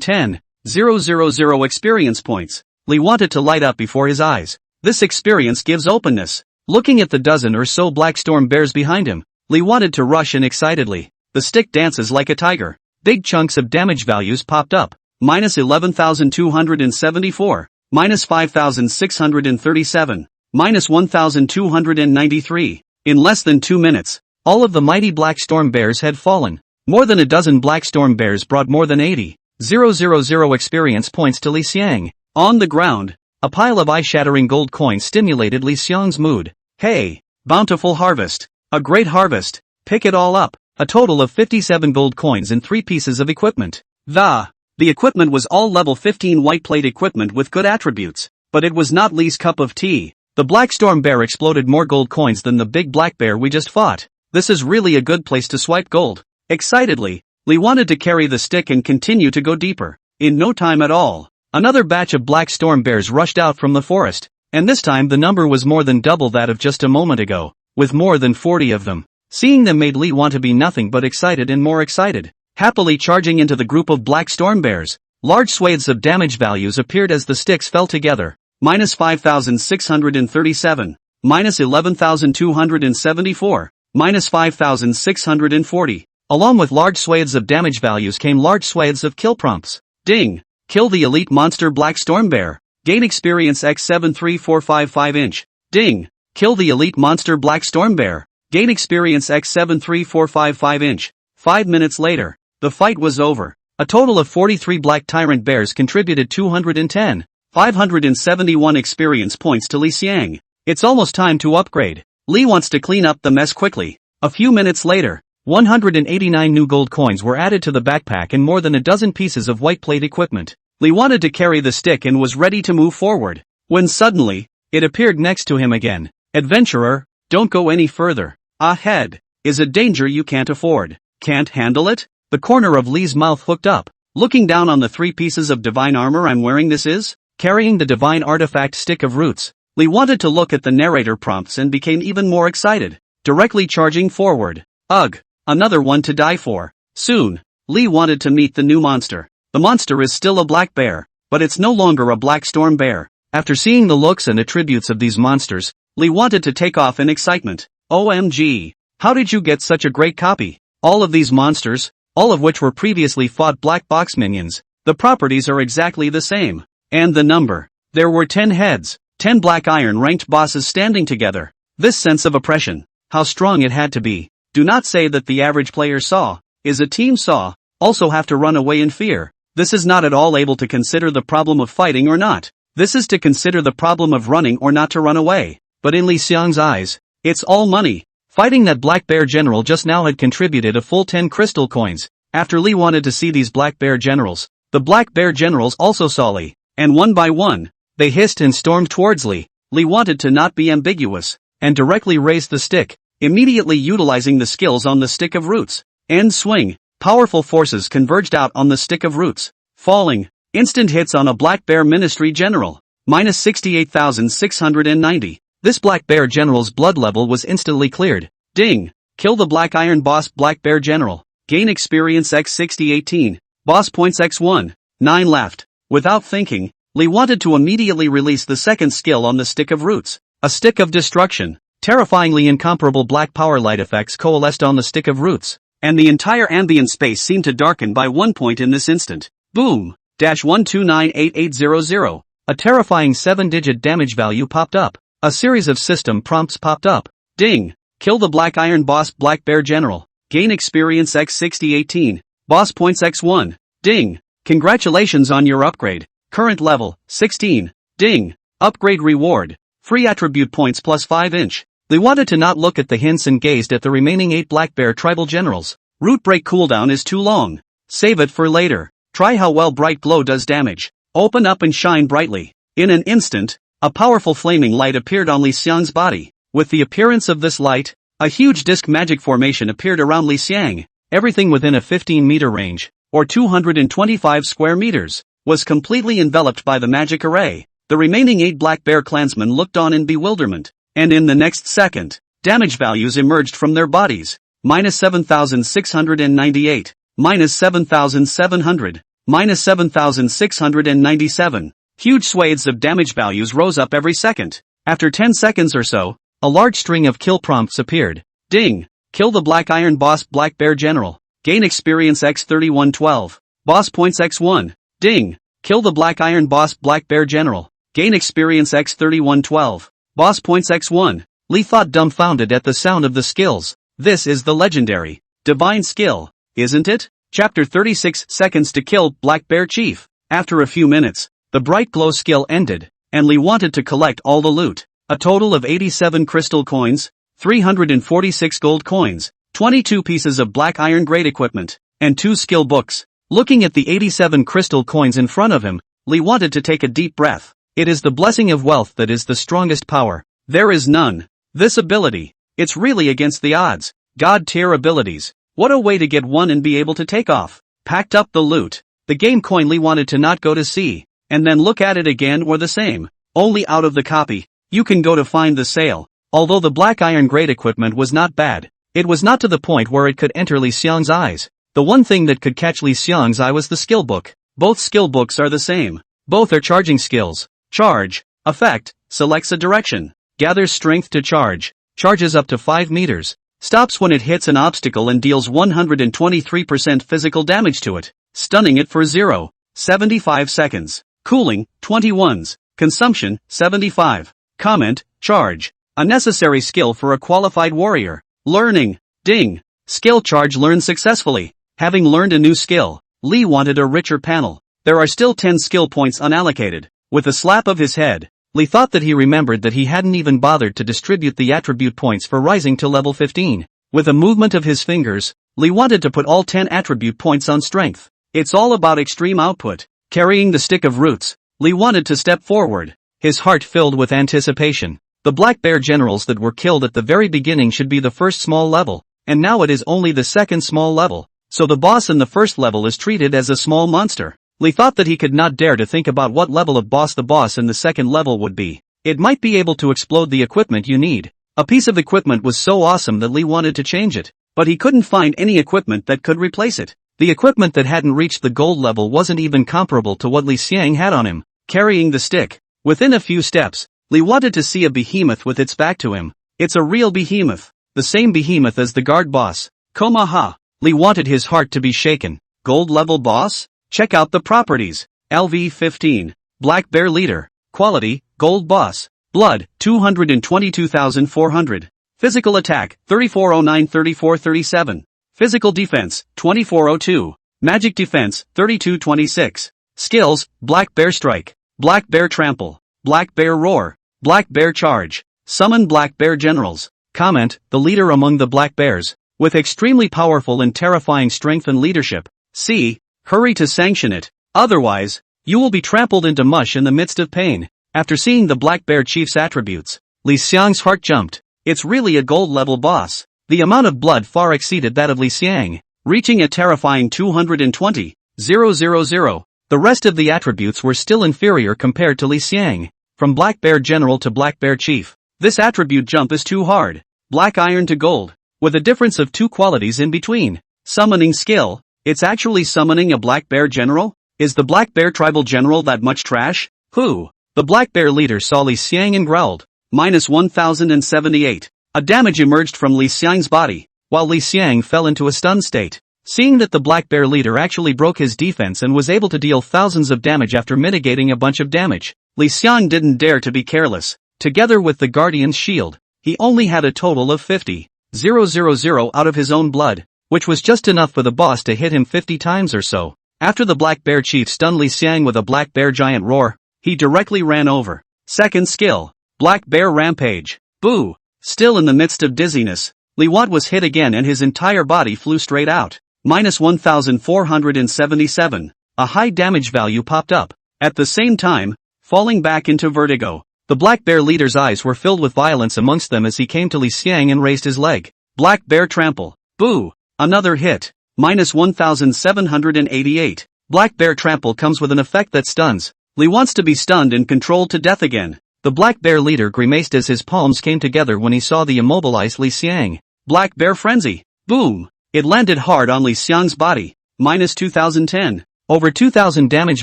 10,000 experience points. Li wanted to light up before his eyes. This experience gives openness. Looking at the dozen or so Black Storm Bears behind him, Li wanted to rush in excitedly. The stick dances like a tiger. Big chunks of damage values popped up. -11,274. -5,637. -1,293. In less than 2 minutes, all of the mighty Black Storm Bears had fallen. More than a dozen Black Storm Bears brought more than 80,000 experience points to Li Xiang. On the ground, a pile of eye-shattering gold coins stimulated Li Xiang's mood. Hey, bountiful harvest. A great harvest. Pick it all up. A total of 57 gold coins and 3 pieces of equipment. The equipment was all level 15 white plate equipment with good attributes, but it was not Li's cup of tea. The black storm bear exploded more gold coins than the big black bear we just fought. This is really a good place to swipe gold. Excitedly, Li wanted to carry the stick and continue to go deeper. In no time at all, another batch of black storm bears rushed out from the forest, and this time the number was more than double that of just a moment ago, with more than 40 of them. Seeing them made Li want to be nothing but excited and more excited. Happily charging into the group of black storm bears, large swathes of damage values appeared as the sticks fell together. Minus 5,637, minus 11,274, minus 5,640. Along with large swathes of damage values came large swathes of kill prompts. Ding! Kill the elite monster black storm bear. Gain experience x 73455 inch. Ding! Kill the elite monster black storm bear. Gain experience x 73455 inch. 5 minutes later, the fight was over. A total of 43 black tyrant bears contributed 571 experience points to Li Xiang. It's almost time to upgrade. Li wants to clean up the mess quickly. A few minutes later, 189 new gold coins were added to the backpack and more than a dozen pieces of white plate equipment. Li wanted to carry the stick and was ready to move forward, when suddenly, it appeared next to him again. Adventurer, don't go any further. Ahead is a danger you can't afford. Can't handle it? The corner of Li's mouth hooked up. Looking down on the 3 pieces of divine armor I'm wearing, this is? Carrying the divine artifact stick of roots. Li wanted to look at the narrator prompts and became even more excited. Directly charging forward. Ugh. Another one to die for. Soon, Li wanted to meet the new monster. The monster is still a black bear, but it's no longer a black storm bear. After seeing the looks and attributes of these monsters, Li wanted to take off in excitement. OMG. How did you get such a great copy? All of these monsters, all of which were previously fought black box minions, the properties are exactly the same. And the number. There were 10 heads, 10 black iron ranked bosses standing together. This sense of oppression, how strong it had to be. Do not say that the average player saw, is a team saw, also have to run away in fear. This is not at all able to consider the problem of fighting or not. This is to consider the problem of running or not to run away. But in Li Xiang's eyes, it's all money. Fighting that black bear general just now had contributed a full 10 crystal coins. After Li wanted to see these black bear generals, the black bear generals also saw Li, and one by one, they hissed and stormed towards Li. Li wanted to not be ambiguous, and directly raised the stick, immediately utilizing the skills on the stick of roots. End swing. Powerful forces converged out on the stick of roots. Falling. Instant hits on a black bear ministry general. Minus 68,690. This black bear general's blood level was instantly cleared. Ding. Kill the black iron boss black bear general. Gain experience x 6018. Boss points x1. 9 left. Without thinking, Li wanted to immediately release the second skill on the stick of roots. A stick of destruction. Terrifyingly incomparable black power light effects coalesced on the stick of roots, and the entire ambient space seemed to darken by 1 point in this instant. Boom! -1298800. A terrifying 7-digit damage value popped up. A series of system prompts popped up. Ding! Kill the black iron boss black bear general. Gain experience x 6018. Boss points x1. Ding! Congratulations on your upgrade. Current level, 16. Ding! Upgrade reward. Free attribute points plus 5 inch. They wanted to not look at the hints and gazed at the remaining 8 black bear tribal generals. Root break cooldown is too long. Save it for later. Try how well bright glow does damage. Open up and shine brightly. In an instant, a powerful flaming light appeared on Li Xiang's body. With the appearance of this light, a huge disc magic formation appeared around Li Xiang. Everything within a 15-meter range, or 225 square meters, was completely enveloped by the magic array. The remaining 8 black bear clansmen looked on in bewilderment, and in the next second, damage values emerged from their bodies. Minus 7,698, minus 7,700, minus 7,697. Huge swathes of damage values rose up every second. After 10 seconds or so, a large string of kill prompts appeared. Ding! Kill the black iron boss black bear general. Gain experience x 3112. Boss points x1. Ding! Kill the black iron boss black bear general. Gain experience x 3112. Boss points x1. Li thought dumbfounded at the sound of the skills. This is the legendary divine skill, isn't it? Chapter 36 Seconds to kill Black Bear Chief. After a few minutes, The bright glow skill ended, and Lee wanted to collect all the loot. A total of 87 crystal coins, 346 gold coins, 22 pieces of black iron grade equipment, and 2 skill books. Looking at the 87 crystal coins in front of him, Lee wanted to take a deep breath. It is the blessing of wealth that is the strongest power. There is none. This ability. It's really against the odds. God tier abilities. What a way to get one and be able to take off. Packed up the loot. The game coin Lee wanted to not go to see, and then look at it again or the same. Only out of the copy. You can go to find the sale. Although the black iron grade equipment was not bad, it was not to the point where it could enter Lee Xiang's eyes. The one thing that could catch Lee Xiang's eye was the skill book. Both skill books are the same. Both are charging skills. Charge. Effect. Selects a direction. Gathers strength to charge. Charges up to 5 meters. Stops when it hits an obstacle and deals 123% physical damage to it, stunning it for 0.75 seconds. Cooling, 21s. Consumption, 75. Comment, charge. A necessary skill for a qualified warrior. Learning. Ding. Skill charge learned successfully. Having learned a new skill, Lee wanted a richer panel. There are still 10 skill points unallocated. With a slap of his head, Lee thought that he remembered that he hadn't even bothered to distribute the attribute points for rising to level 15. With a movement of his fingers, Lee wanted to put all 10 attribute points on strength. It's all about extreme output. Carrying the stick of roots, Lee wanted to step forward. His heart filled with anticipation. The black bear generals that were killed at the very beginning should be the first small level, and now it is only the second small level, so the boss in the first level is treated as a small monster. Lee thought that he could not dare to think about what level of boss the boss in the second level would be. It might be able to explode the equipment you need. A piece of equipment was so awesome that Lee wanted to change it, but he couldn't find any equipment that could replace it. The equipment that hadn't reached the gold level wasn't even comparable to what Lee Xiang had on him. Carrying the stick. Within a few steps, Lee wanted to see a behemoth with its back to him. It's a real behemoth. The same behemoth as the guard boss. Komaha. Lee wanted his heart to be shaken. Gold level boss? Check out the properties. LV15. Black Bear Leader. Quality, Gold Boss. Blood, 222,400. Physical attack, 3409-3437. Physical defense, 2402. Magic defense, 3226. Skills, Black Bear Strike. Black Bear Trample. Black Bear Roar. Black Bear Charge. Summon Black Bear Generals. Comment, the leader among the Black Bears. With extremely powerful and terrifying strength and leadership. See, hurry to sanction it. Otherwise, you will be trampled into mush in the midst of pain. After seeing the Black Bear Chief's attributes, Lee Xiang's heart jumped. It's really a gold level boss. The amount of blood far exceeded that of Lee Xiang, reaching a terrifying 220,000. The rest of the attributes were still inferior compared to Lee Xiang. From Black Bear General to Black Bear Chief, this attribute jump is too hard. Black Iron to Gold, with a difference of 2 qualities in between. Summoning skill, it's actually summoning a Black Bear General? Is the Black Bear Tribal General that much trash? Who? The Black Bear leader saw Lee Xiang and growled. -1078. A damage emerged from Lee Xiang's body, while Lee Xiang fell into a stunned state. Seeing that the Black Bear leader actually broke his defense and was able to deal thousands of damage after mitigating a bunch of damage, Lee Xiang didn't dare to be careless. Together with the Guardian's shield, he only had a total of 50,000 out of his own blood, which was just enough for the boss to hit him 50 times or so. After the Black Bear Chief stunned Lee Xiang with a Black Bear Giant Roar, he directly ran over. Second skill, Black Bear Rampage. Boo! Still in the midst of dizziness, Lee Wat was hit again and his entire body flew straight out. -1477. A high damage value popped up. At the same time, falling back into vertigo. The Black Bear leader's eyes were filled with violence amongst them as he came to Lee Xiang and raised his leg. Black Bear Trample. Boo! Another hit. -1788. Black Bear Trample comes with an effect that stuns. Lee wants to be stunned and controlled to death again. The Black Bear leader grimaced as his palms came together when he saw the immobilized Lee Xiang. Black Bear Frenzy. Boom! It landed hard on Lee Xiang's body. -2010. Over 2,000 damage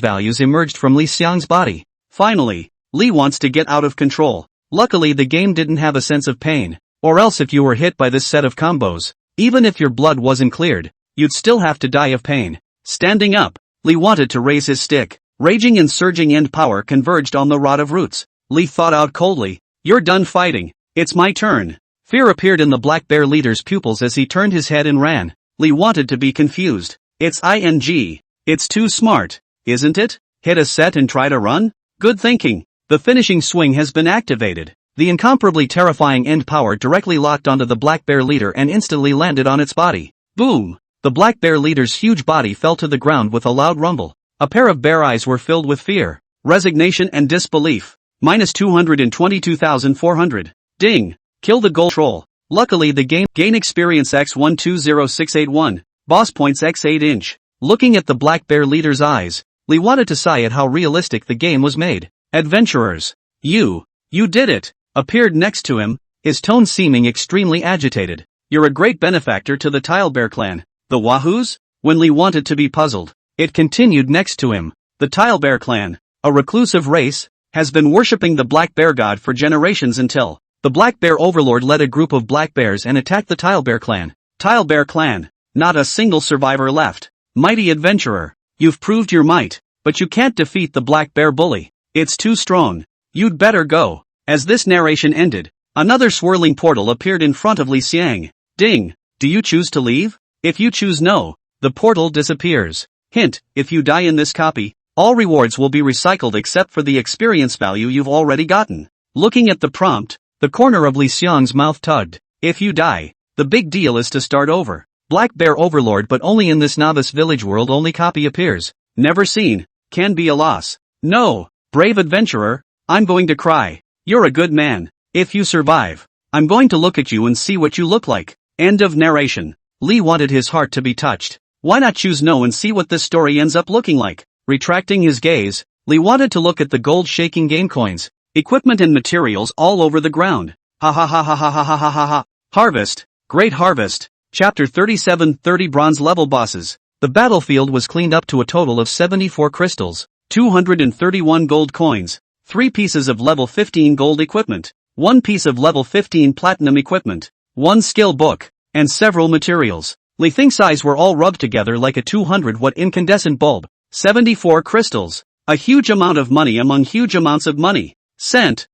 values emerged from Lee Xiang's body. Finally, Lee wants to get out of control. Luckily the game didn't have a sense of pain, or else if you were hit by this set of combos, even if your blood wasn't cleared, you'd still have to die of pain. Standing up, Lee wanted to raise his stick. Raging and surging end power converged on the Rod of Roots. Lee thought out coldly, "You're done fighting. It's my turn." Fear appeared in the Black Bear leader's pupils as he turned his head and ran. Lee wanted to be confused. It's ing. It's too smart, isn't it? Hit a set and try to run? Good thinking. The finishing swing has been activated. The incomparably terrifying end power directly locked onto the black bear leader and instantly landed on its body. Boom! The black bear leader's huge body fell to the ground with a loud rumble. A pair of bear eyes were filled with fear, resignation and disbelief. Minus 222,400. Ding! Kill the gold troll. Luckily the gain experience X120681, boss points X8 inch. Looking at the black bear leader's eyes, Lee wanted to sigh at how realistic the game was made. Adventurers. You did it! Appeared next to him, his tone seeming extremely agitated. You're a great benefactor to the Tilebear clan. The Wahoos? When Lee wanted to be puzzled, it continued next to him. The Tilebear clan, a reclusive race, has been worshipping the black bear god for generations until the black bear overlord led a group of black bears and attacked the Tilebear clan. Tilebear clan. Not a single survivor left. Mighty adventurer. You've proved your might, but you can't defeat the black bear bully. It's too strong. You'd better go. As this narration ended, another swirling portal appeared in front of Li Xiang. Ding! Do you choose to leave? If you choose no, the portal disappears. Hint, if you die in this copy, all rewards will be recycled except for the experience value you've already gotten. Looking at the prompt, the corner of Li Xiang's mouth tugged. If you die, the big deal is to start over. Black Bear Overlord, but only in this novice village world only copy appears. Never seen. Can be a loss. No, brave adventurer, I'm going to cry. You're a good man. If you survive, I'm going to look at you and see what you look like. End of narration. Lee wanted his heart to be touched. Why not choose no and see what this story ends up looking like? Retracting his gaze, Lee wanted to look at the gold shaking game coins, equipment and materials all over the ground. Ha ha ha ha ha ha ha ha ha ha. Harvest. Great harvest. Chapter 37, 30 bronze level bosses. The battlefield was cleaned up to a total of 74 crystals, 231 gold coins, 3 pieces of level 15 gold equipment, 1 piece of level 15 platinum equipment, 1 skill book, and several materials. Li Thing's eyes were all rubbed together like a 200-watt incandescent bulb. 74 crystals. A huge amount of money among huge amounts of money. Cent.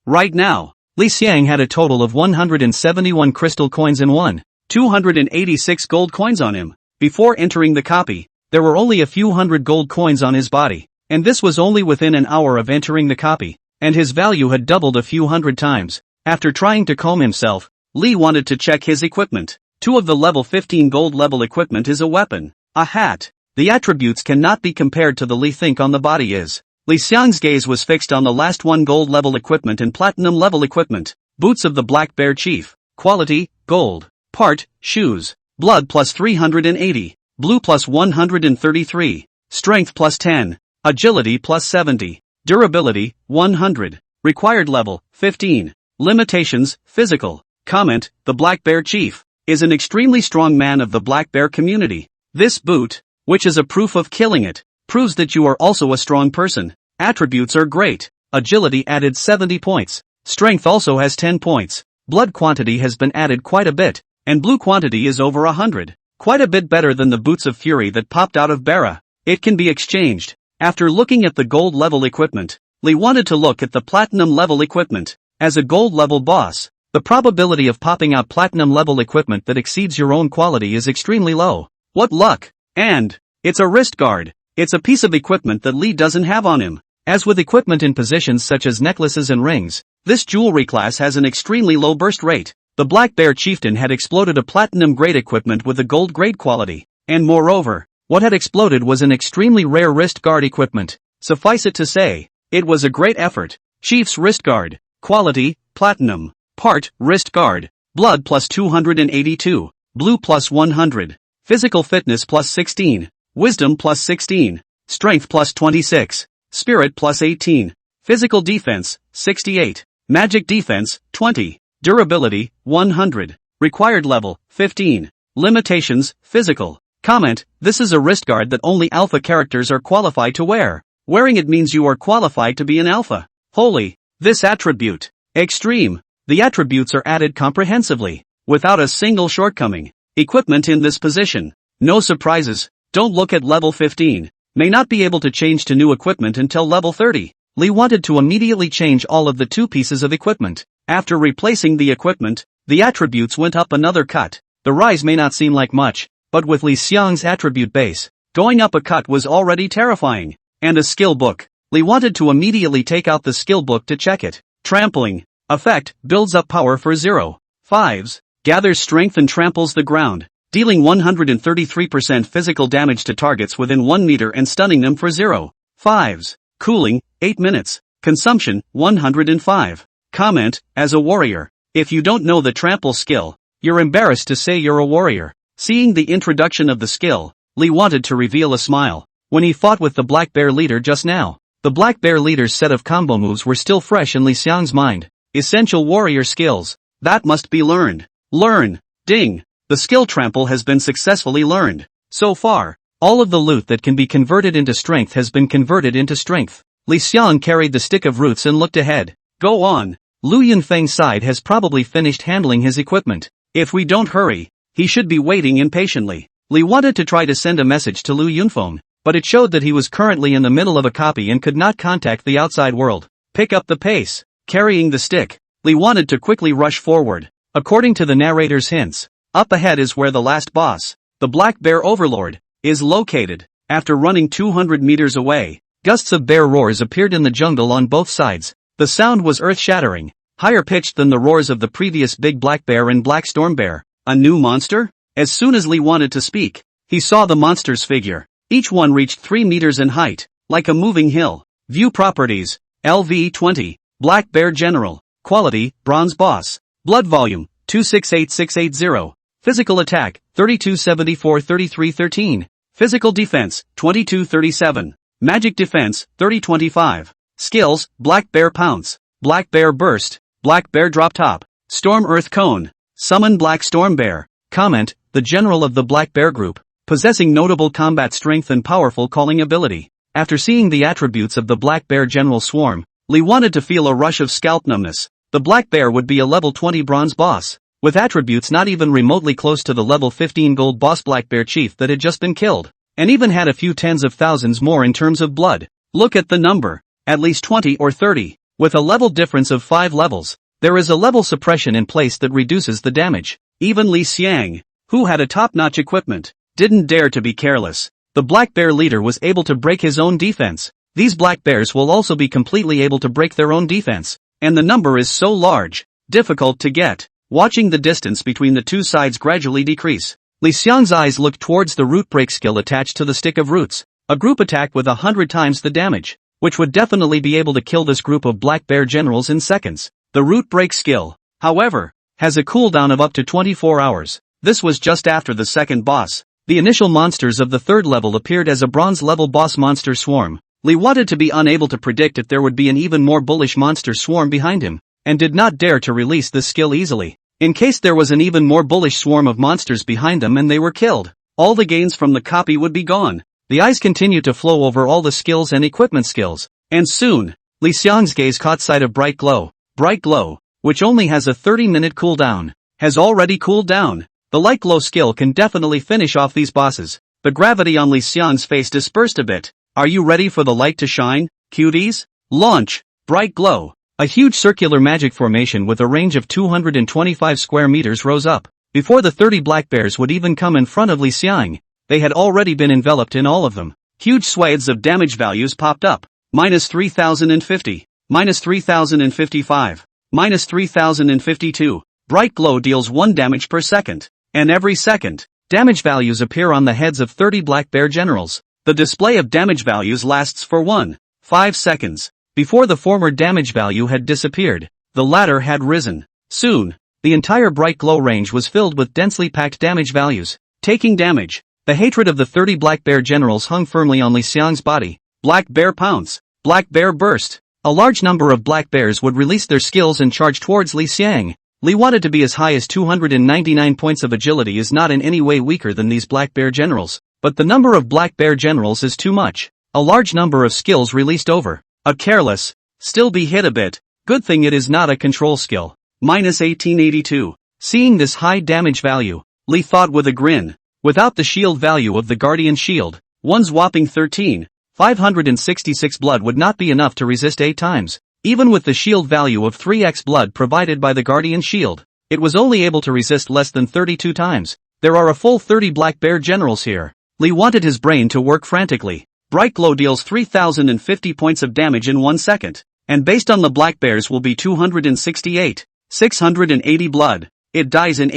Right now, Li Xiang had a total of 171 crystal coins and 286 gold coins on him. Before entering the copy, there were only a few hundred gold coins on his body, and this was only within an hour of entering the copy, and his value had doubled a few hundred times. After trying to calm himself, Lee wanted to check his equipment. 2 of the level 15 gold level equipment is a weapon, a hat. The attributes cannot be compared to the Li Think on the body is. Li Xiang's gaze was fixed on the last 1 gold level equipment and platinum level equipment. Boots of the Black Bear Chief. Quality, gold. Part, shoes. Blood plus 380. Blue plus 133. Strength plus 10. Agility plus 70. Durability, 100. Required level, 15. Limitations, physical. Comment, the Black Bear Chief is an extremely strong man of the Black Bear community. This boot, which is a proof of killing it, proves that you are also a strong person. Attributes are great. Agility added 70 points. Strength also has 10 points. Blood quantity has been added quite a bit, and blue quantity is over 100. Quite a bit better than the boots of fury that popped out of Bara. It can be exchanged. After looking at the gold level equipment, Lee wanted to look at the platinum level equipment. As a gold level boss, the probability of popping out platinum level equipment that exceeds your own quality is extremely low. What luck! And it's a wrist guard. It's a piece of equipment that Lee doesn't have on him. As with equipment in positions such as necklaces and rings, this jewelry class has an extremely low burst rate. The Black Bear Chieftain had exploded a platinum grade equipment with a gold grade quality, and moreover, what had exploded was an extremely rare wrist guard equipment. Suffice it to say, it was a great effort. Chief's wrist guard. Quality, platinum. Part, wrist guard. Blood plus 282. Blue plus 100. Physical fitness plus 16. Wisdom plus 16. Strength plus 26. Spirit plus 18. Physical defense, 68. Magic defense, 20. Durability, 100. Required level, 15. Limitations, physical. Comment, this is a wrist guard that only alpha characters are qualified to wear. Wearing it means you are qualified to be an alpha. Holy, this attribute. Extreme. The attributes are added comprehensively, without a single shortcoming. Equipment in this position. No surprises. Don't look at level 15. May not be able to change to new equipment until level 30. Lee wanted to immediately change all of the 2 pieces of equipment. After replacing the equipment, the attributes went up another cut. The rise may not seem like much, but with Li Xiang's attribute base, going up a cut was already terrifying. And a skill book. Li wanted to immediately take out the skill book to check it. Trampling. Effect, builds up power for 0.5s. Gathers strength and tramples the ground, dealing 133% physical damage to targets within 1 meter and stunning them for 0.5s. Cooling, 8 minutes. Consumption, 105. Comment, as a warrior. If you don't know the trample skill, you're embarrassed to say you're a warrior. Seeing the introduction of the skill, Li wanted to reveal a smile. When he fought with the Black Bear leader just now, the Black Bear leader's set of combo moves were still fresh in Li Xiang's mind. Essential warrior skills. That must be learned. Learn. Ding. The skill trample has been successfully learned. So far, all of the loot that can be converted into strength has been converted into strength. Li Xiang carried the stick of roots and looked ahead. Go on. Lu Yunfeng's side has probably finished handling his equipment. If we don't hurry, he should be waiting impatiently. Li wanted to try to send a message to Lu Yunfeng, but it showed that he was currently in the middle of a copy and could not contact the outside world. Pick up the pace. Carrying the stick, Li wanted to quickly rush forward. According to the narrator's hints, up ahead is where the last boss, the Black Bear Overlord, is located. After running 200 meters away, gusts of bear roars appeared in the jungle on both sides. The sound was earth-shattering, higher pitched than the roars of the previous Big Black Bear and Black Storm Bear. A new monster? As soon as Li wanted to speak, he saw the monster's figure. Each one reached 3 meters in height, like a moving hill. View properties, LV20, Black Bear General, Quality, Bronze Boss, Blood Volume, 268680, Physical Attack, 3274-3313, Physical Defense, 2237, Magic Defense, 3025, Skills, Black Bear Pounce, Black Bear Burst, Black Bear Drop Top, Storm Earth Cone, Summon Black Storm Bear. Comment, the general of the Black Bear group, possessing notable combat strength and powerful calling ability. After seeing the attributes of the Black Bear General Swarm, Li wanted to feel a rush of scalp numbness. The Black Bear would be a level 20 bronze boss, with attributes not even remotely close to the level 15 gold boss Black Bear Chief that had just been killed, and even had a few tens of thousands more in terms of blood. Look at the number, at least 20 or 30, with a level difference of 5 levels. There is a level suppression in place that reduces the damage. Even Li Xiang, who had a top-notch equipment, didn't dare to be careless. The Black Bear leader was able to break his own defense. These Black Bears will also be completely able to break their own defense, and the number is so large, difficult to get. Watching the distance between the two sides gradually decrease, Li Xiang's eyes looked towards the root break skill attached to the stick of roots, a group attack with 100 times the damage, which would definitely be able to kill this group of Black Bear generals in seconds. The root break skill, however, has a cooldown of up to 24 hours. This was just after the second boss. The initial monsters of the third level appeared as a bronze level boss monster swarm. Li wanted to be unable to predict if there would be an even more bullish monster swarm behind him, and did not dare to release this skill easily, in case there was an even more bullish swarm of monsters behind them and they were killed. All the gains from the copy would be gone. The eyes continued to flow over all the skills and equipment skills, and soon, Li Xiang's gaze caught sight of Bright Glow. Bright Glow, which only has a 30-minute cooldown, has already cooled down. The Light Glow skill can definitely finish off these bosses. The gravity on Li Xiang's face dispersed a bit. Are you ready for the light to shine, cuties? Launch! Bright Glow. A huge circular magic formation with a range of 225 square meters rose up. Before the 30 black bears would even come in front of Li Xiang, they had already been enveloped in all of them. Huge swathes of damage values popped up. Minus 3050. Minus 3055. Minus 3052. Bright Glow deals 1 damage per second. And every second, damage values appear on the heads of 30 black bear generals. The display of damage values lasts for 1.5 seconds. Before the former damage value had disappeared, the latter had risen. Soon, the entire Bright Glow range was filled with densely packed damage values. Taking damage, the hatred of the 30 black bear generals hung firmly on Li Xiang's body. Black Bear Pounce. Black Bear Burst. A large number of black bears would release their skills and charge towards Li Xiang. Li wanted to be as high as 299 points of agility is not in any way weaker than these black bear generals, but the number of black bear generals is too much. A large number of skills released over. A careless, still be hit a bit. Good thing it is not a control skill. Minus 1882. Seeing this high damage value, Li thought with a grin. Without the shield value of the Guardian Shield, one's whopping 13,566 blood would not be enough to resist 8 times. Even with the shield value of 3x blood provided by the Guardian Shield, it was only able to resist less than 32 times. There are a full 30 black bear generals here. Li wanted his brain to work frantically. Bright Glow deals 3050 points of damage in 1 second. And based on the black bears will be 268, 680 blood. It dies in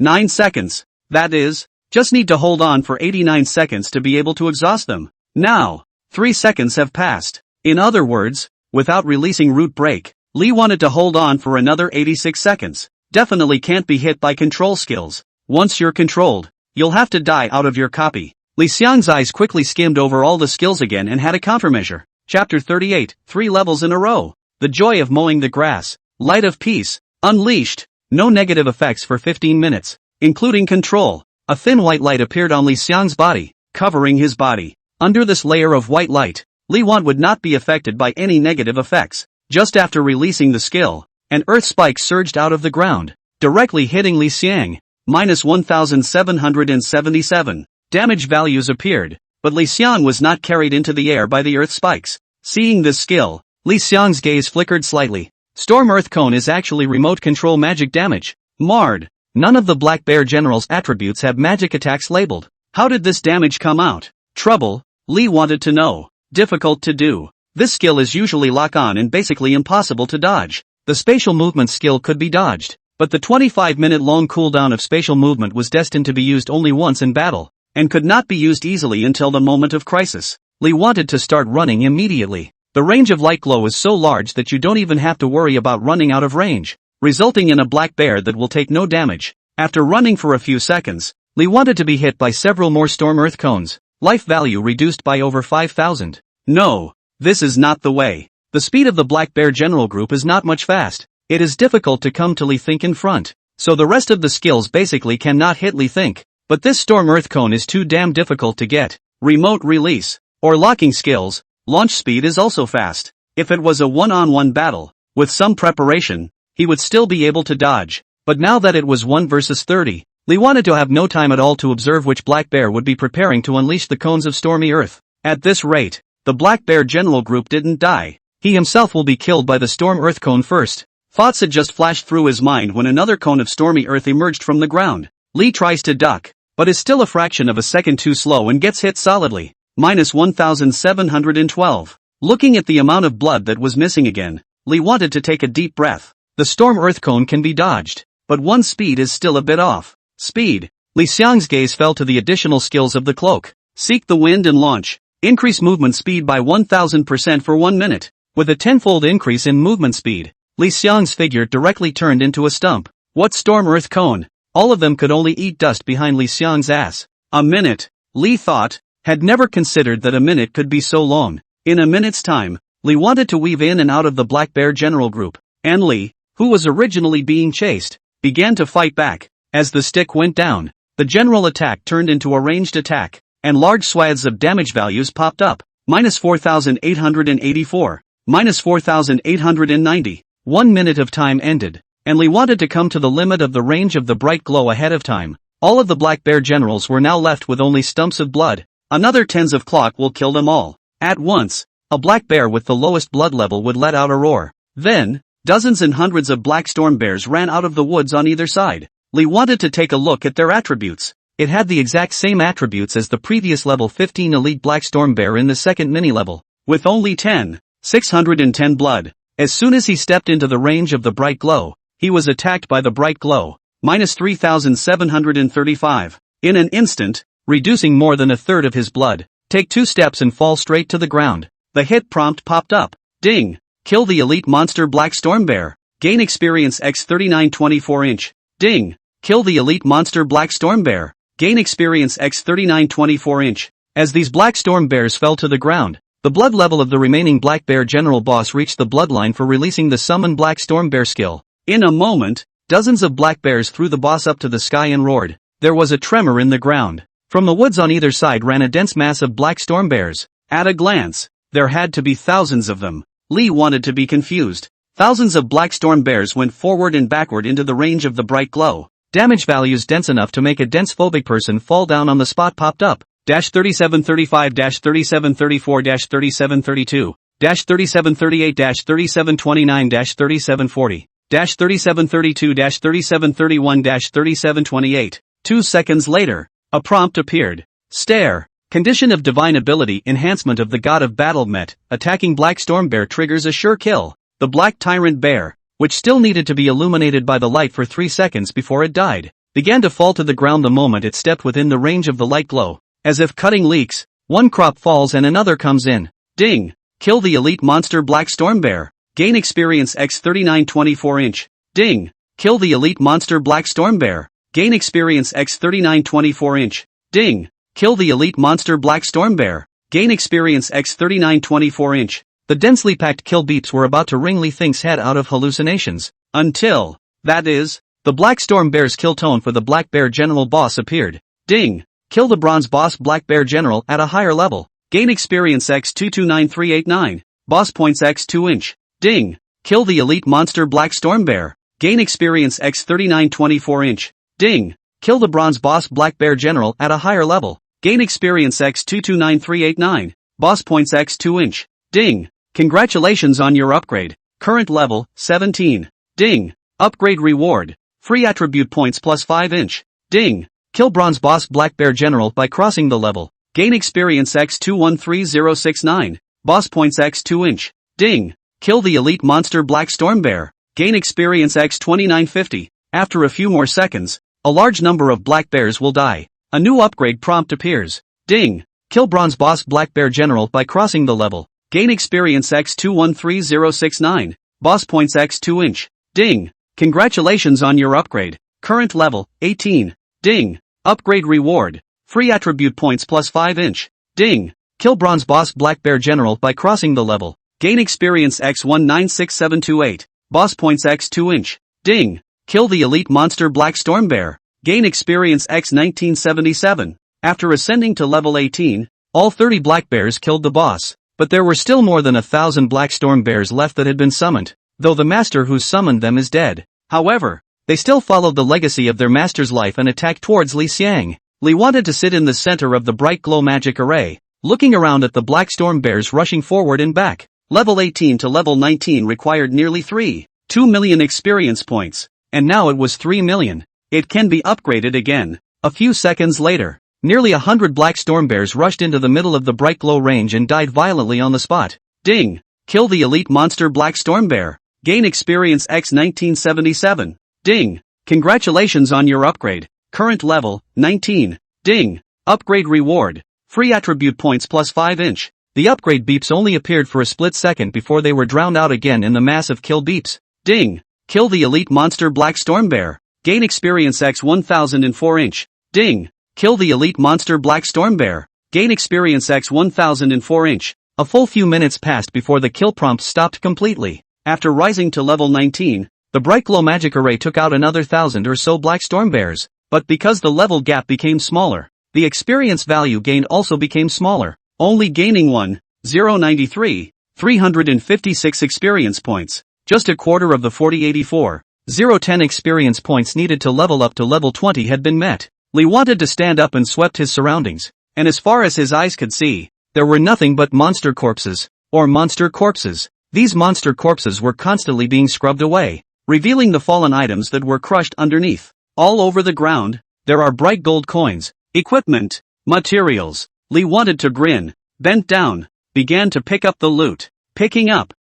9 seconds. That is, just need to hold on for 89 seconds to be able to exhaust them. Now, 3 seconds have passed. In other words, without releasing Root Break, Lee wanted to hold on for another 86 seconds. Definitely can't be hit by control skills. Once you're controlled, you'll have to die out of your copy. Lee Xiang's eyes quickly skimmed over all the skills again and had a countermeasure. Chapter 38, 3 levels in a row. The joy of mowing the grass. Light of peace. Unleashed. No negative effects for 15 minutes, including control. A thin white light appeared on Li Xiang's body, covering his body. Under this layer of white light, Li Wan would not be affected by any negative effects. Just after releasing the skill, an earth spike surged out of the ground, directly hitting Li Xiang. Minus 1777. Damage values appeared, but Li Xiang was not carried into the air by the earth spikes. Seeing this skill, Li Xiang's gaze flickered slightly. Storm Earth Cone is actually remote control magic damage. Marred. None of the Black Bear General's attributes have magic attacks labeled. How did this damage come out? Trouble, Lee wanted to know. Difficult to do. This skill is usually lock-on and basically impossible to dodge. The spatial movement skill could be dodged, but the 25-minute long cooldown of spatial movement was destined to be used only once in battle, and could not be used easily until the moment of crisis. Lee wanted to start running immediately. The range of light glow is so large that you don't even have to worry about running out of range, resulting in a black bear that will take no damage. After running for a few seconds, Lee wanted to be hit by several more Storm Earth Cones. Life value reduced by over 5,000. No, this is not the way. The speed of the Black Bear General group is not much fast. It is difficult to come to Lee Think in front, so the rest of the skills basically cannot hit Lee Think. But this Storm Earth Cone is too damn difficult to get. Remote release, or locking skills, launch speed is also fast. If it was a one-on-one battle, with some preparation, he would still be able to dodge. But now that it was 1 versus 30, Lee wanted to have no time at all to observe which Black Bear would be preparing to unleash the cones of stormy earth. At this rate, the Black Bear General group didn't die. He himself will be killed by the Storm Earth Cone first. Thoughts had just flashed through his mind when another cone of stormy earth emerged from the ground. Lee tries to duck, but is still a fraction of a second too slow and gets hit solidly. Minus 1712. Looking at the amount of blood that was missing again, Lee wanted to take a deep breath. The Storm Earth Cone can be dodged, but one's speed is still a bit off. Speed. Li Xiang's gaze fell to the additional skills of the cloak. Seek the wind and launch. Increase movement speed by 1000% for 1 minute. With a tenfold increase in movement speed, Li Xiang's figure directly turned into a stump. What Storm Earth Cone? All of them could only eat dust behind Li Xiang's ass. A minute, Li thought, had never considered that a minute could be so long. In a minute's time, Li wanted to weave in and out of the Black Bear General group, and Li, who was originally being chased, began to fight back. As the stick went down, the general attack turned into a ranged attack, and large swaths of damage values popped up. Minus 4,884. Minus 4,890. 1 minute of time ended, and Lee wanted to come to the limit of the range of the bright glow ahead of time. All of the Black Bear Generals were now left with only stumps of blood. Another tens of clock will kill them all. At once, a black bear with the lowest blood level would let out a roar. Then, dozens and hundreds of black storm bears ran out of the woods on either side. Lee wanted to take a look at their attributes. It had the exact same attributes as the previous level 15 elite black storm bear in the second mini-level, with only 610 blood. As soon as he stepped into the range of the bright glow, he was attacked by the bright glow. Minus 3,735. In an instant, reducing more than a third of his blood. Take 2 steps and fall straight to the ground. The hit prompt popped up. Ding! Kill the elite monster black storm bear. Gain experience x 3924 inch. Ding! Kill the elite monster black storm bear. Gain experience x 3924 inch. As these black storm bears fell to the ground, the blood level of the remaining Black Bear General boss reached the bloodline for releasing the Summon Black Storm Bear skill. In a moment, dozens of black bears threw the boss up to the sky and roared. There was a tremor in the ground. From the woods on either side ran a dense mass of black storm bears. At a glance, there had to be thousands of them. Lee wanted to be confused. Thousands of black storm bears went forward and backward into the range of the bright glow. Damage values dense enough to make a dense phobic person fall down on the spot popped up. 3735-3734-3732, 3738-3729-3740, 3732-3731-3728. 2 seconds later, a prompt appeared. Stare. Condition of divine ability enhancement of the god of battle met, attacking black storm bear triggers a sure kill. The black tyrant bear, which still needed to be illuminated by the light for 3 seconds before it died, began to fall to the ground the moment it stepped within the range of the light glow. As if cutting leaks, one crop falls and another comes in. Ding! Kill the elite monster black storm bear. Gain experience x 39 24 inch. Ding! Kill the elite monster black storm bear. Gain experience x 39 24 inch. Ding! Kill the elite monster black storm bear. Gain experience x 39 24 inch. The densely packed kill beeps were about to wring Lee Think's head out of hallucinations. Until, that is, the black storm bear's kill tone for the black bear general boss appeared. Ding! Kill the bronze boss black bear general at a higher level. Gain experience x 229389. Boss points x 2 inch. Ding! Kill the elite monster black storm bear. Gain experience x 39 24 inch. Ding! Kill the bronze boss black bear general at a higher level. Gain experience x 229389. Boss points x 2 inch. Ding! Congratulations on your upgrade. Current level, 17. Ding! Upgrade reward. Free attribute points plus 5 inch. Ding! Kill bronze boss black bear general by crossing the level. Gain experience x 213069. Boss points x 2 inch. Ding! Kill the elite monster black storm bear. Gain experience x 2950. After a few more seconds, a large number of black bears will die. A new upgrade prompt appears. Ding! Kill bronze boss black bear general by crossing the level. Gain experience x 213069. Boss points x 2 inch. Ding! Congratulations on your upgrade. Current level, 18. Ding! Upgrade reward. Free attribute points plus 5 inch. Ding! Kill bronze boss black bear general by crossing the level. Gain experience x 196728. Boss points x 2 inch. Ding! Kill the elite monster black storm bear. Gain experience x 1977. After ascending to level 18, all 30 black bears killed the boss, but there were still more than 1,000 black storm bears left that had been summoned, though the master who summoned them is dead. However, they still followed the legacy of their master's life and attacked towards Li Xiang. Li wanted to sit in the center of the bright glow magic array, looking around at the black storm bears rushing forward and back. Level 18 to level 19 required nearly 2 million experience points, and now it was 3 million. It can be upgraded again. A few seconds later, nearly 100 black storm bears rushed into the middle of the bright glow range and died violently on the spot. Ding! Kill the elite monster black storm bear. Gain experience x 1977. Ding! Congratulations on your upgrade. Current level, 19. Ding! Upgrade reward. Free attribute points plus 5 inch. The upgrade beeps only appeared for a split second before they were drowned out again in the mass of kill beeps. Ding! Kill the elite monster black storm bear. Gain experience x 1004 inch. Ding! Kill the elite monster black storm bear. Gain experience x 1004 inch. A full few minutes passed before the kill prompt stopped completely. After rising to level 19, the bright glow magic array took out another 1,000 or so black storm bears, but because the level gap became smaller, the experience value gained also became smaller, only gaining 1,093, 356 experience points, just a quarter of the 4084, 010 experience points needed to level up to level 20 had been met. Li wanted to stand up and swept his surroundings, and as far as his eyes could see, there were nothing but monster corpses, or monster corpses. These monster corpses were constantly being scrubbed away, revealing the fallen items that were crushed underneath. All over the ground, there are bright gold coins, equipment, materials. Li wanted to grin, bent down, began to pick up the loot. Picking up.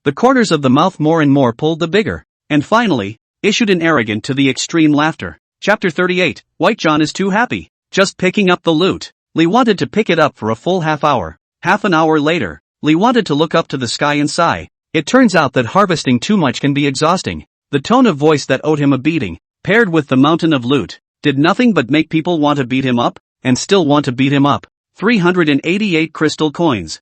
The corners of the mouth more and more pulled the bigger, and finally, issued an arrogant to the extreme laughter. Chapter 38, White John is too happy. Just picking up the loot. Li wanted to pick it up for a full half hour. Half an hour later, Li wanted to look up to the sky and sigh. It turns out that harvesting too much can be exhausting. The tone of voice that owed him a beating, paired with the mountain of loot, did nothing but make people want to beat him up, and still want to beat him up. 388 crystal coins.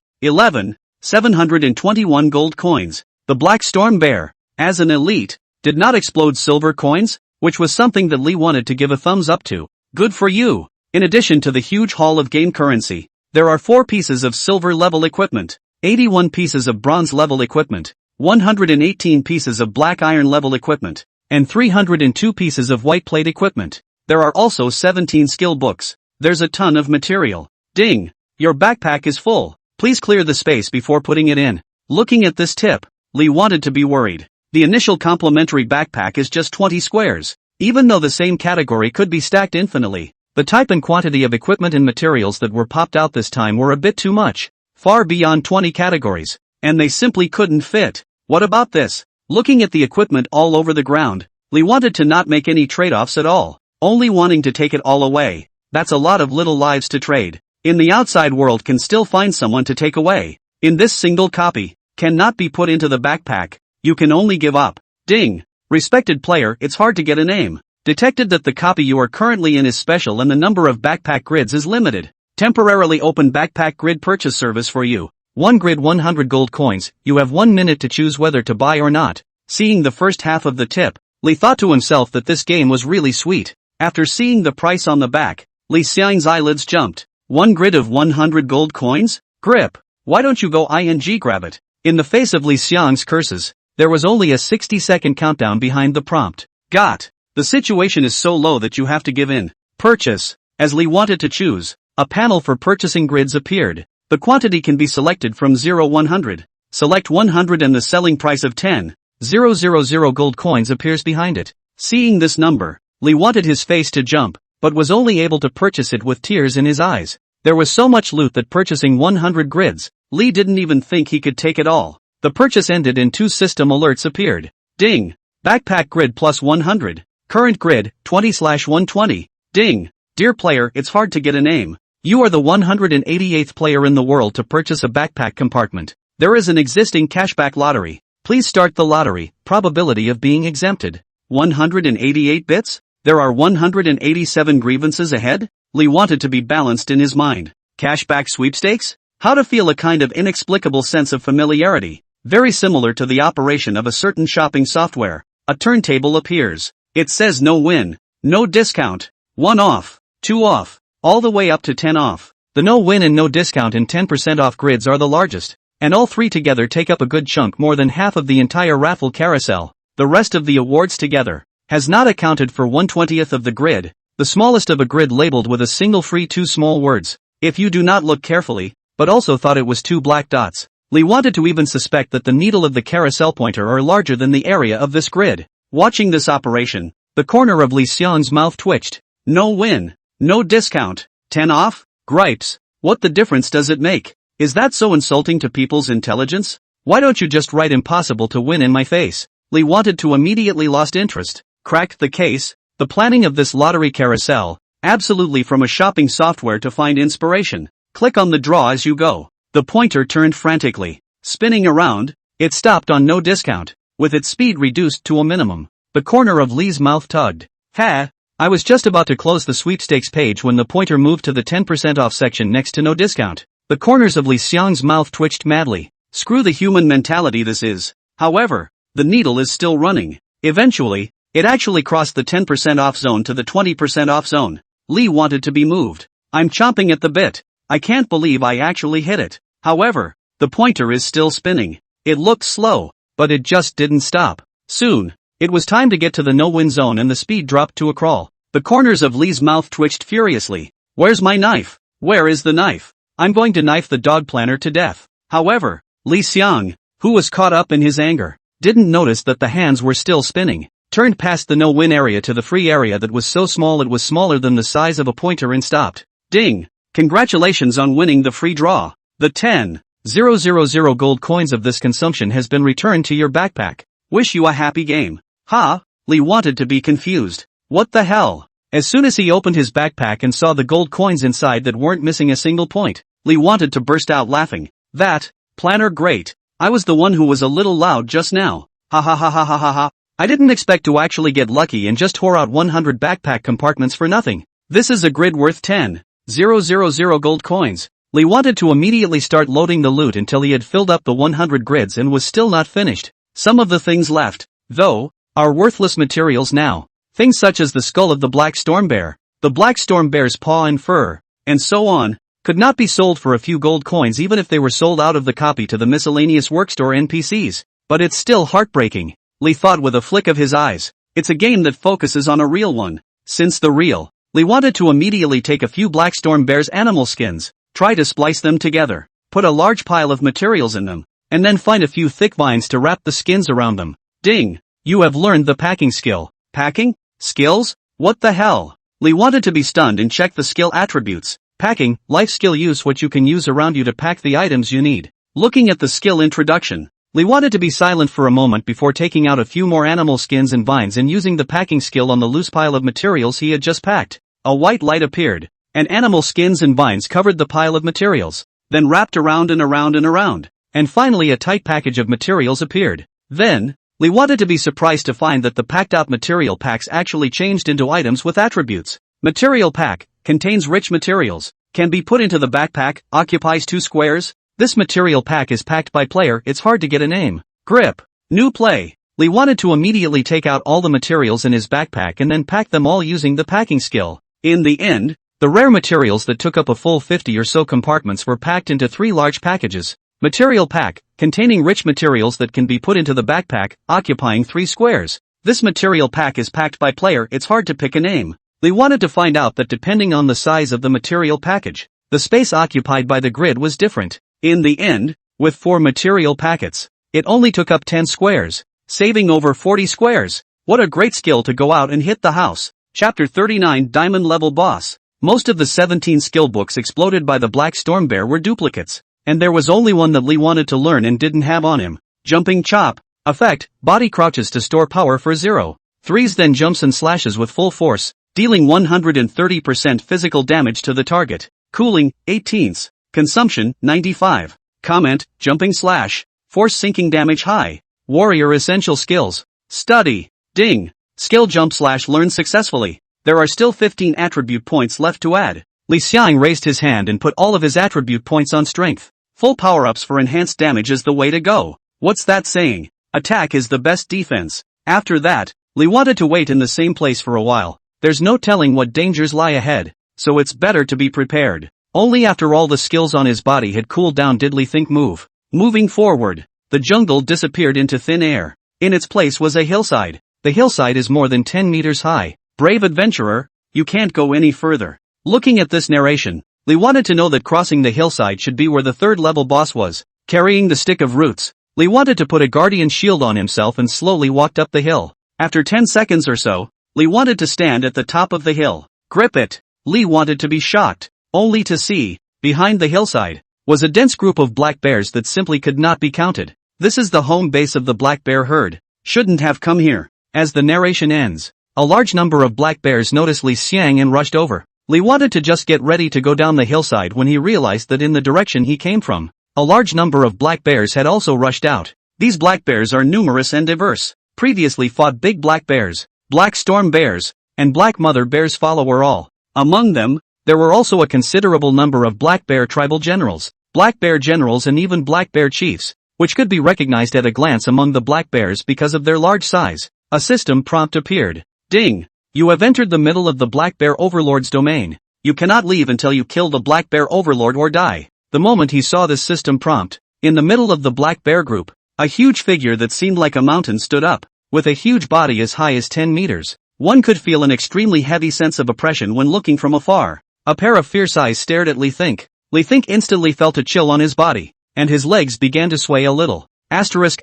721 gold coins. The Black Storm Bear, as an elite, did not explode silver coins, which was something that Li wanted to give a thumbs up to. Good for you. In addition to the huge haul of game currency, there are 4 pieces of silver level equipment, 81 pieces of bronze level equipment, 118 pieces of black iron level equipment, and 302 pieces of white plate equipment. There are also 17 skill books. There's a ton of material. Ding! Your backpack is full. Please clear the space before putting it in. Looking at this tip, Li wanted to be worried. The initial complimentary backpack is just 20 squares. Even though the same category could be stacked infinitely, The type and quantity of equipment and materials that were popped out this time were a bit too much, far beyond 20 categories, and they simply couldn't fit. What about this? Looking at the equipment all over the ground, Lee wanted to not make any trade-offs at all, only wanting to take it all away. That's a lot of little lives to trade. In the outside world can still find someone to take away. In this single copy, cannot be put into the backpack, you can only give up. Ding! Respected player, it's hard to get a name. Detected that the copy you are currently in is special and the number of backpack grids is limited. Temporarily open backpack grid purchase service for you. 1 grid 100 gold coins, you have 1 minute to choose whether to buy or not. Seeing the first half of the tip, Lee thought to himself that this game was really sweet. After seeing the price on the back, Lee Xiang's eyelids jumped. 1 grid of 100 gold coins? Grip! Why don't you go ing grab it? In the face of Lee Xiang's curses, there was only a 60-second countdown behind the prompt. Got! The situation is so low that you have to give in. Purchase. As Lee wanted to choose, a panel for purchasing grids appeared. The quantity can be selected from 0-100. Select 100 and the selling price of 10,000 gold coins appears behind it. Seeing this number, Lee wanted his face to jump, but was only able to purchase it with tears in his eyes. There was so much loot that purchasing 100 grids, Lee didn't even think he could take it all. The purchase ended and 2 system alerts appeared. Ding! Backpack grid plus 100. Current grid, 20/120. Ding! Dear player, it's hard to get a name. You are the 188th player in the world to purchase a backpack compartment. There is an existing cashback lottery. Please start the lottery. Probability of being exempted. 188 bits? There are 187 grievances ahead? Lee wanted to be balanced in his mind. Cashback sweepstakes? How to feel a kind of inexplicable sense of familiarity. Very similar to the operation of a certain shopping software. A turntable appears. It says no win, no discount, 1 off, 2 off, all the way up to 10 off. The no win and no discount and 10% off grids are the largest, and all three together take up a good chunk, more than half of the entire raffle carousel. The rest of the awards together has not accounted for 1/20th of the grid, the smallest of a grid labeled with a single free 2 small words. If you do not look carefully, but also thought it was 2 black dots. Lee wanted to even suspect that the needle of the carousel pointer are larger than the area of this grid. Watching this operation, the corner of Lee Xiang's mouth twitched. No win, no discount, 10 off? Gripes. What the difference does it make? Is that so insulting to people's intelligence? Why don't you just write impossible to win in my face? Lee wanted to immediately lost interest. Cracked the case, the planning of this lottery carousel, absolutely from a shopping software to find inspiration. Click on the draw as you go. The pointer turned frantically. Spinning around, it stopped on no discount, with its speed reduced to a minimum. The corner of Lee's mouth tugged. Ha! I was just about to close the sweepstakes page when the pointer moved to the 10% off section next to no discount. The corners of Lee Xiang's mouth twitched madly. Screw the human mentality this is. However, the needle is still running. Eventually, it actually crossed the 10% off zone to the 20% off zone. Lee wanted to be moved. I'm chomping at the bit. I can't believe I actually hit it. However, the pointer is still spinning. It looked slow, but it just didn't stop. Soon, it was time to get to the no-win zone and the speed dropped to a crawl. The corners of Lee's mouth twitched furiously. Where's my knife? Where is the knife? I'm going to knife the dog planner to death. However, Lee Xiang, who was caught up in his anger, didn't notice that the hands were still spinning, turned past the no-win area to the free area that was so small it was smaller than the size of a pointer and stopped. Ding! Congratulations on winning the free draw. The 10,000 gold coins of this consumption has been returned to your backpack. Wish you a happy game. Ha! Lee wanted to be confused. What the hell? As soon as he opened his backpack and saw the gold coins inside that weren't missing a single point, Lee wanted to burst out laughing. That, planner great. I was the one who was a little loud just now. Ha ha ha ha ha ha ha. I didn't expect to actually get lucky and just whore out 100 backpack compartments for nothing. This is a grid worth 10,000 gold coins. Lee wanted to immediately start loading the loot until he had filled up the 100 grids and was still not finished. Some of the things left, though, are worthless materials now. Things such as the skull of the black storm bear, the black storm bear's paw and fur, and so on, could not be sold for a few gold coins even if they were sold out of the copy to the miscellaneous workstore NPCs. But it's still heartbreaking, Lee thought with a flick of his eyes. It's a game that focuses on a real one. Since the real, Lee wanted to immediately take a few black storm bear's animal skins, try to splice them together, put a large pile of materials in them, and then find a few thick vines to wrap the skins around them. Ding! You have learned the packing skill. Packing? Skills? What the hell? Lee wanted to be stunned and check the skill attributes. Packing, life skill use what you can use around you to pack the items you need. Looking at the skill introduction, Lee wanted to be silent for a moment before taking out a few more animal skins and vines and using the packing skill on the loose pile of materials he had just packed. A white light appeared, and animal skins and vines covered the pile of materials, then wrapped around and around and around, and finally a tight package of materials appeared. Then, Lee wanted to be surprised to find that the packed out material packs actually changed into items with attributes. Material pack, contains rich materials, can be put into the backpack, occupies 2 squares. This material pack is packed by player, it's hard to get a name. Grip. New play. Lee wanted to immediately take out all the materials in his backpack and then pack them all using the packing skill. In the end, the rare materials that took up a full 50 or so compartments were packed into 3 large packages. Material pack, containing rich materials that can be put into the backpack, occupying 3 squares. This material pack is packed by player, it's hard to pick a name. Lee wanted to find out that depending on the size of the material package, the space occupied by the grid was different. In the end, with 4 material packets, it only took up 10 squares, saving over 40 squares. What a great skill to go out and hit the house. Chapter 39 Diamond Level Boss. Most of the 17 skill books exploded by the Black Storm Bear were duplicates, and there was only one that Lee wanted to learn and didn't have on him. Jumping Chop. Effect, body crouches to store power for 0. 3s then jumps and slashes with full force, dealing 130% physical damage to the target. Cooling, 18s. Consumption, 95. Comment, jumping slash. Force sinking damage high. Warrior essential skills. Study. Ding. Skill jump slash learn successfully. There are still 15 attribute points left to add. Li Xiang raised his hand and put all of his attribute points on strength. Full power-ups for enhanced damage is the way to go. What's that saying? Attack is the best defense. After that, Li wanted to wait in the same place for a while. There's no telling what dangers lie ahead, so it's better to be prepared. Only after all the skills on his body had cooled down did Li think move. Moving forward, the jungle disappeared into thin air. In its place was a hillside. The hillside is more than 10 meters high. Brave adventurer, you can't go any further. Looking at this narration, Li wanted to know that crossing the hillside should be where the 3rd level boss was. Carrying the stick of roots, Li wanted to put a guardian shield on himself and slowly walked up the hill. After 10 seconds or so, Li wanted to stand at the top of the hill. Grip it. Li wanted to be shocked, only to see, behind the hillside, was a dense group of black bears that simply could not be counted. This is the home base of the black bear herd. Shouldn't have come here. As the narration ends, a large number of black bears noticed Li Xiang and rushed over. Li wanted to just get ready to go down the hillside when he realized that in the direction he came from, a large number of black bears had also rushed out. These black bears are numerous and diverse. Previously fought big black bears, black storm bears, and black mother bears follower all. Among them, there were also a considerable number of black bear tribal generals, black bear generals and even black bear chiefs, which could be recognized at a glance among the black bears because of their large size. A system prompt appeared. Ding! You have entered the middle of the black bear overlord's domain. You cannot leave until you kill the black bear overlord or die. The moment he saw this system prompt, in the middle of the black bear group, a huge figure that seemed like a mountain stood up, with a huge body as high as 10 meters. One could feel an extremely heavy sense of oppression when looking from afar. A pair of fierce eyes stared at Li Think. Li Think instantly felt a chill on his body, and his legs began to sway a little. Asterisk.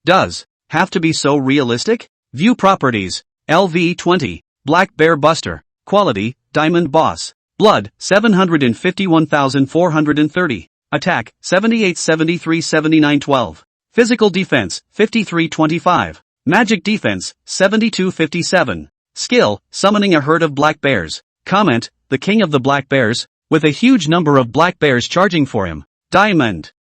Does have to be so realistic? View properties. LV20. Black Bear Buster. Quality, Diamond Boss. Blood, 751,430. Attack, 78 73 79 12. Physical defense, 53 25. Magic defense, 72 57. Skill, summoning a herd of black bears. Comment, the king of the black bears, with a huge number of black bears charging for him. Diamond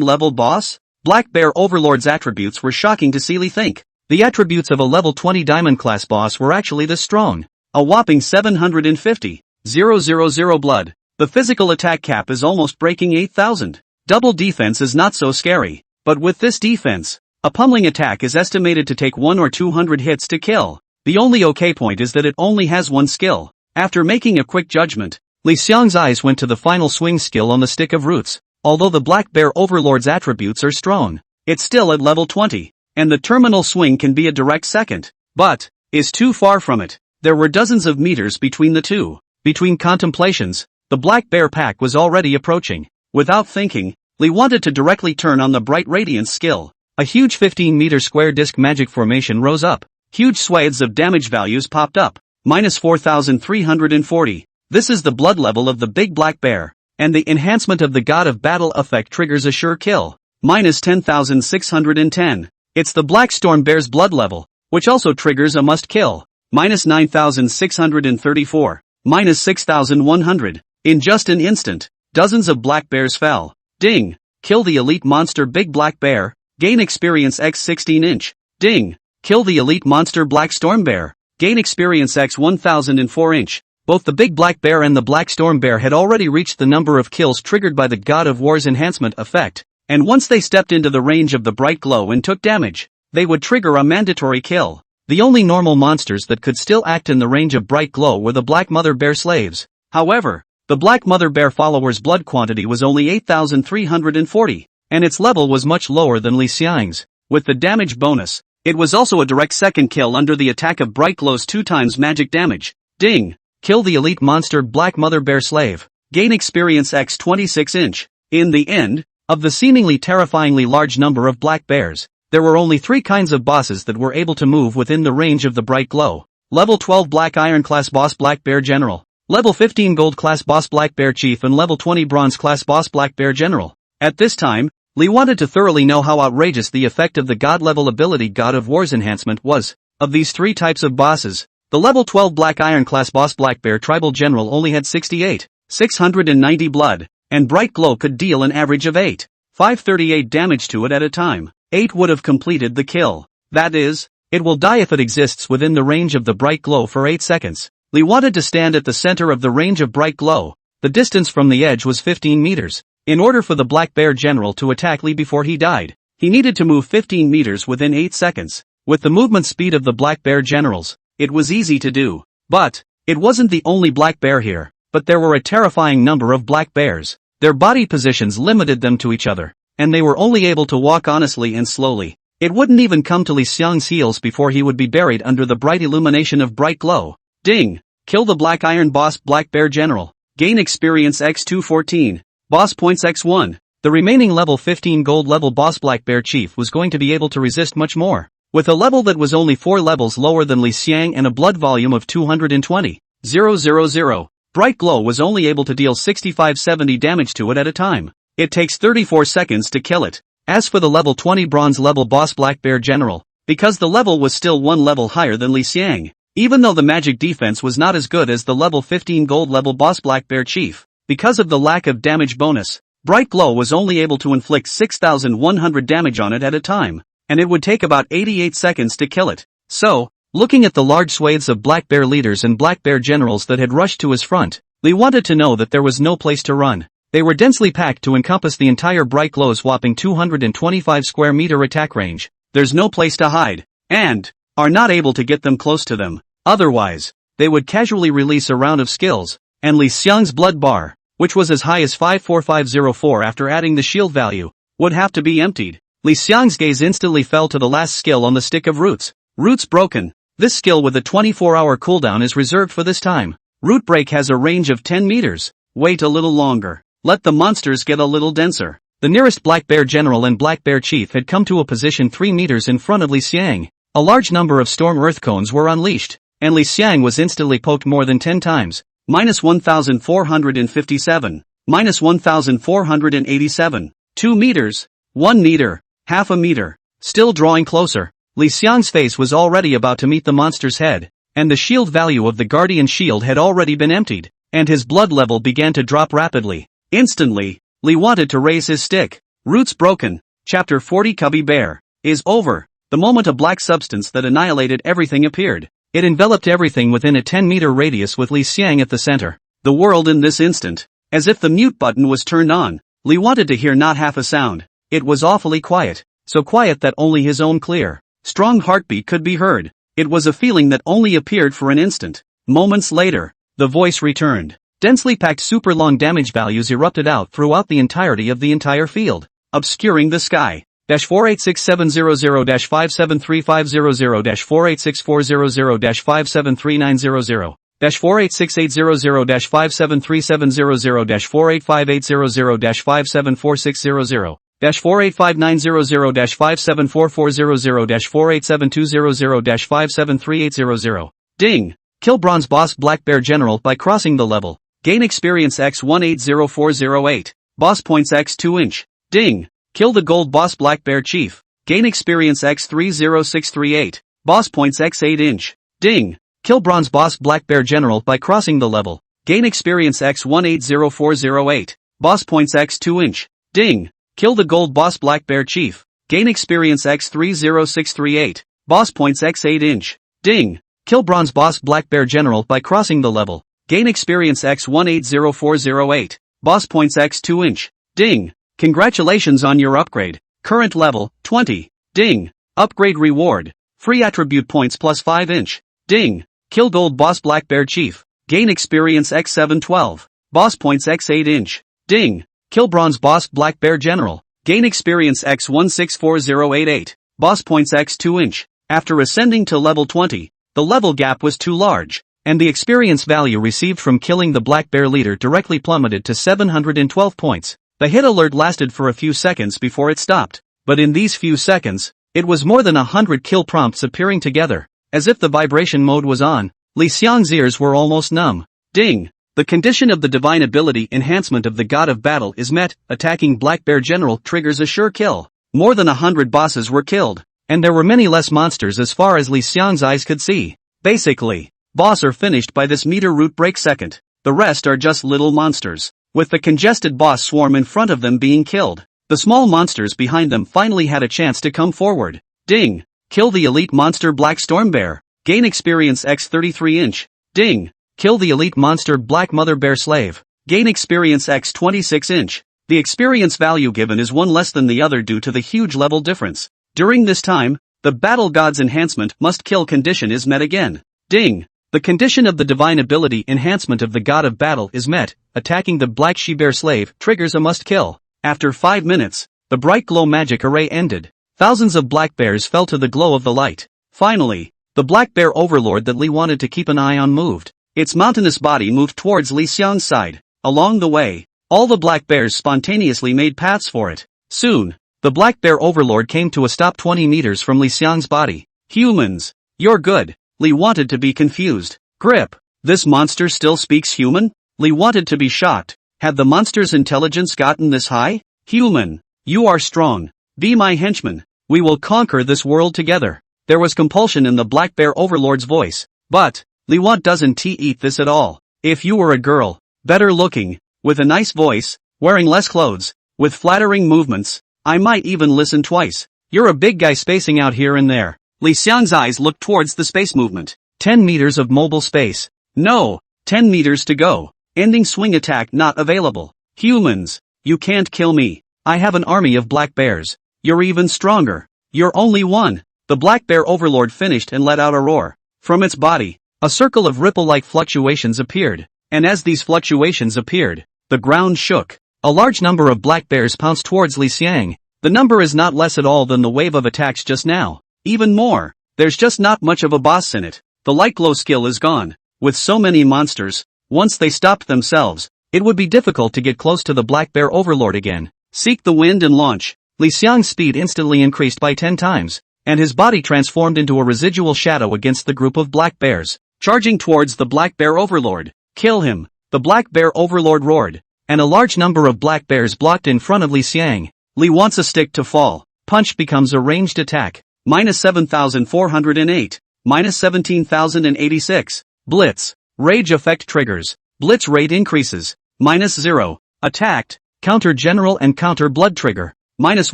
level boss? Black Bear Overlord's attributes were shocking to see Li think. The attributes of a level 20 diamond class boss were actually this strong. A whopping 750,000 blood. The physical attack cap is almost breaking 8,000. Double defense is not so scary. But with this defense, a pummeling attack is estimated to take 1 or 200 hits to kill. The only okay point is that it only has one skill. After making a quick judgment, Li Xiang's eyes went to the final swing skill on the stick of roots. Although the Black Bear Overlord's attributes are strong, it's still at level 20, and the terminal swing can be a direct second, but is too far from it. There were dozens of meters between the two. Between contemplations, the Black Bear pack was already approaching. Without thinking, Li wanted to directly turn on the Bright Radiance skill. A huge 15-meter square disc magic formation rose up. Huge swathes of damage values popped up. minus 4340. This is the blood level of the big black bear, and the enhancement of the God of Battle effect triggers a sure kill, minus 10,610. It's the black storm bear's blood level, which also triggers a must kill, minus 9,634, minus 6,100. In just an instant, dozens of black bears fell. Ding! Kill the elite monster big black bear, gain experience X 16-inch. Ding! Kill the elite monster black storm bear, gain experience X 1004-inch. Both the big black bear and the black storm bear had already reached the number of kills triggered by the God of War's enhancement effect, and once they stepped into the range of the bright glow and took damage, they would trigger a mandatory kill. The only normal monsters that could still act in the range of bright glow were the black mother bear slaves. However, the black mother bear follower's blood quantity was only 8,340, and its level was much lower than Li Xiang's. With the damage bonus, it was also a direct second kill under the attack of bright glow's 2 times magic damage. Ding! Kill the elite monster black mother bear slave, gain experience X 26-inch. In the end, of the seemingly terrifyingly large number of black bears, there were only 3 kinds of bosses that were able to move within the range of the bright glow. Level 12 black iron class boss black bear general, level 15 gold class boss black bear chief, and level 20 bronze class boss black bear general. At this time, Li wanted to thoroughly know how outrageous the effect of the god level ability God of War's enhancement was. Of these 3 types of bosses, the level 12 black iron class boss black bear tribal general only had 690 blood, and bright glow could deal an average of 538 damage to it at a time. 8 would have completed the kill. That is, it will die if it exists within the range of the bright glow for 8 seconds. Li wanted to stand at the center of the range of bright glow. The distance from the edge was 15 meters. In order for the black bear general to attack Li before he died, he needed to move 15 meters within 8 seconds. With the movement speed of the black bear generals, it was easy to do. But it wasn't the only black bear here, but there were a terrifying number of black bears. Their body positions limited them to each other, and they were only able to walk honestly and slowly. It wouldn't even come to Li Xiang's heels before he would be buried under the bright illumination of bright glow. Ding! Kill the black iron boss black bear general, gain experience X 214, boss points X 1. The remaining level 15 gold level boss black bear chief was going to be able to resist much more. With a level that was only 4 levels lower than Li Xiang and a blood volume of 220,000, bright glow was only able to deal 65-70 damage to it at a time. It takes 34 seconds to kill it. As for the level 20 bronze level boss black bear general, because the level was still 1 level higher than Li Xiang, even though the magic defense was not as good as the level 15 gold level boss black bear chief, because of the lack of damage bonus, bright glow was only able to inflict 6,100 damage on it at a time, and it would take about 88 seconds to kill it. So, looking at the large swathes of black bear leaders and black bear generals that had rushed to his front, Li wanted to know that there was no place to run. They were densely packed to encompass the entire bright glow's whopping 225 square meter attack range. There's no place to hide, and are not able to get them close to them. Otherwise, they would casually release a round of skills, and Li Xiang's blood bar, which was as high as 54504 after adding the shield value, would have to be emptied. Li Xiang's gaze instantly fell to the last skill on the stick of roots. Roots broken. This skill with a 24-hour cooldown is reserved for this time. Root break has a range of 10 meters. Wait a little longer. Let the monsters get a little denser. The nearest black bear general and black bear chief had come to a position 3 meters in front of Li Xiang. A large number of storm earth cones were unleashed, and Li Xiang was instantly poked more than 10 times. Minus 1,457. Minus 1,487. 2 meters. 1 meter. Half a meter. Still drawing closer. Li Xiang's face was already about to meet the monster's head, and the shield value of the guardian shield had already been emptied, and his blood level began to drop rapidly. Instantly, Li wanted to raise his stick. Roots broken. Chapter 40 Cubby Bear is over. The moment a black substance that annihilated everything appeared. It enveloped everything within a 10-meter radius with Li Xiang at the center. The world in this instant. As if the mute button was turned on, Li wanted to hear not half a sound. It was awfully quiet. So quiet that only his own clear, strong heartbeat could be heard. It was a feeling that only appeared for an instant. Moments later, the voice returned. Densely packed super long damage values erupted out throughout the entirety of the entire field, obscuring the sky. 486-700-573-500-486-400-573-900, 486-800-573-700-485-800-574-600, 485-900-574-400-487-200-573-800. Ding! Kill bronze boss black bear general by crossing the level. Gain experience x 180408. Boss points x 2 inch. Ding. Kill the gold boss black bear chief. Gain experience x 30638. Boss points x 8 inch. Ding. Kill bronze boss black bear general by crossing the level. Gain experience x 180408. Boss points x 2 inch. Ding. Kill the gold boss black bear chief. Gain experience x 30638. Boss points x 8 inch. Ding. Kill bronze boss black bear general by crossing the level. Gain experience x 180408. Boss points x 2 inch. Ding. Congratulations on your upgrade. Current level, 20. Ding. Upgrade reward. Free attribute points plus 5 inch. Ding. Kill gold boss black bear chief. Gain experience x 712. Boss points x 8 inch. Ding. Kill bronze boss black bear general. Gain experience x 164088. Boss points x 2 inch. After ascending to level 20, the level gap was too large, and the experience value received from killing the black bear leader directly plummeted to 712 points. The hit alert lasted for a few seconds before it stopped, but in these few seconds, it was more than 100 kill prompts appearing together. As if the vibration mode was on, Li Xiang's ears were almost numb. Ding. The condition of the divine ability enhancement of the god of battle is met. Attacking black bear general triggers a sure kill. More than 100 bosses were killed, and there were many less monsters as far as Li Xiang's eyes could see. Basically, boss are finished by this meter root break second. The rest are just little monsters, with the congested boss swarm in front of them being killed. The small monsters behind them finally had a chance to come forward. Ding. Kill the elite monster black storm bear. Gain experience x 33 inch. Ding. Kill the elite monster black mother bear slave. Gain experience x 26 inch. The experience value given is one less than the other due to the huge level difference. During this time, the battle god's enhancement must kill condition is met again. Ding. The condition of the divine ability enhancement of the god of battle is met. Attacking the black she bear slave triggers a must kill. After 5 minutes, the bright glow magic array ended. Thousands of black bears fell to the glow of the light. Finally, the black bear overlord that Li wanted to keep an eye on moved. Its mountainous body moved towards Li Xiang's side. Along the way, all the black bears spontaneously made paths for it. Soon, the black bear overlord came to a stop 20 meters from Li Xiang's body. Humans, you're good. Li wanted to be confused. Grip. This monster still speaks human? Li wanted to be shocked. Had the monster's intelligence gotten this high? Human, you are strong. Be my henchman. We will conquer this world together. There was compulsion in the black bear overlord's voice. But, Li Want doesn't eat this at all. If you were a girl, better looking, with a nice voice, wearing less clothes, with flattering movements, I might even listen twice. You're a big guy spacing out here and there. Li Xiang's eyes looked towards the space movement. 10 meters of mobile space. No, 10 meters to go. Ending swing attack not available. Humans, you can't kill me. I have an army of black bears. You're even stronger. You're only one. The black bear overlord finished and let out a roar. From its body, a circle of ripple-like fluctuations appeared, and as these fluctuations appeared, the ground shook. A large number of black bears pounced towards Li Xiang. The number is not less at all than the wave of attacks just now. Even more, there's just not much of a boss in it. The light glow skill is gone. With so many monsters, once they stopped themselves, it would be difficult to get close to the black bear overlord again. Seek the wind and launch. Li Xiang's speed instantly increased by 10 times, and his body transformed into a residual shadow against the group of black bears, charging towards the black bear overlord. Kill him, the black bear overlord roared, and a large number of black bears blocked in front of Li Xiang. Li wants a stick to fall. Punch becomes a ranged attack. Minus 7,408. Minus 17,086. Blitz. Rage effect triggers. Blitz rate increases. Minus 0. Attacked. Counter general and counter blood trigger. Minus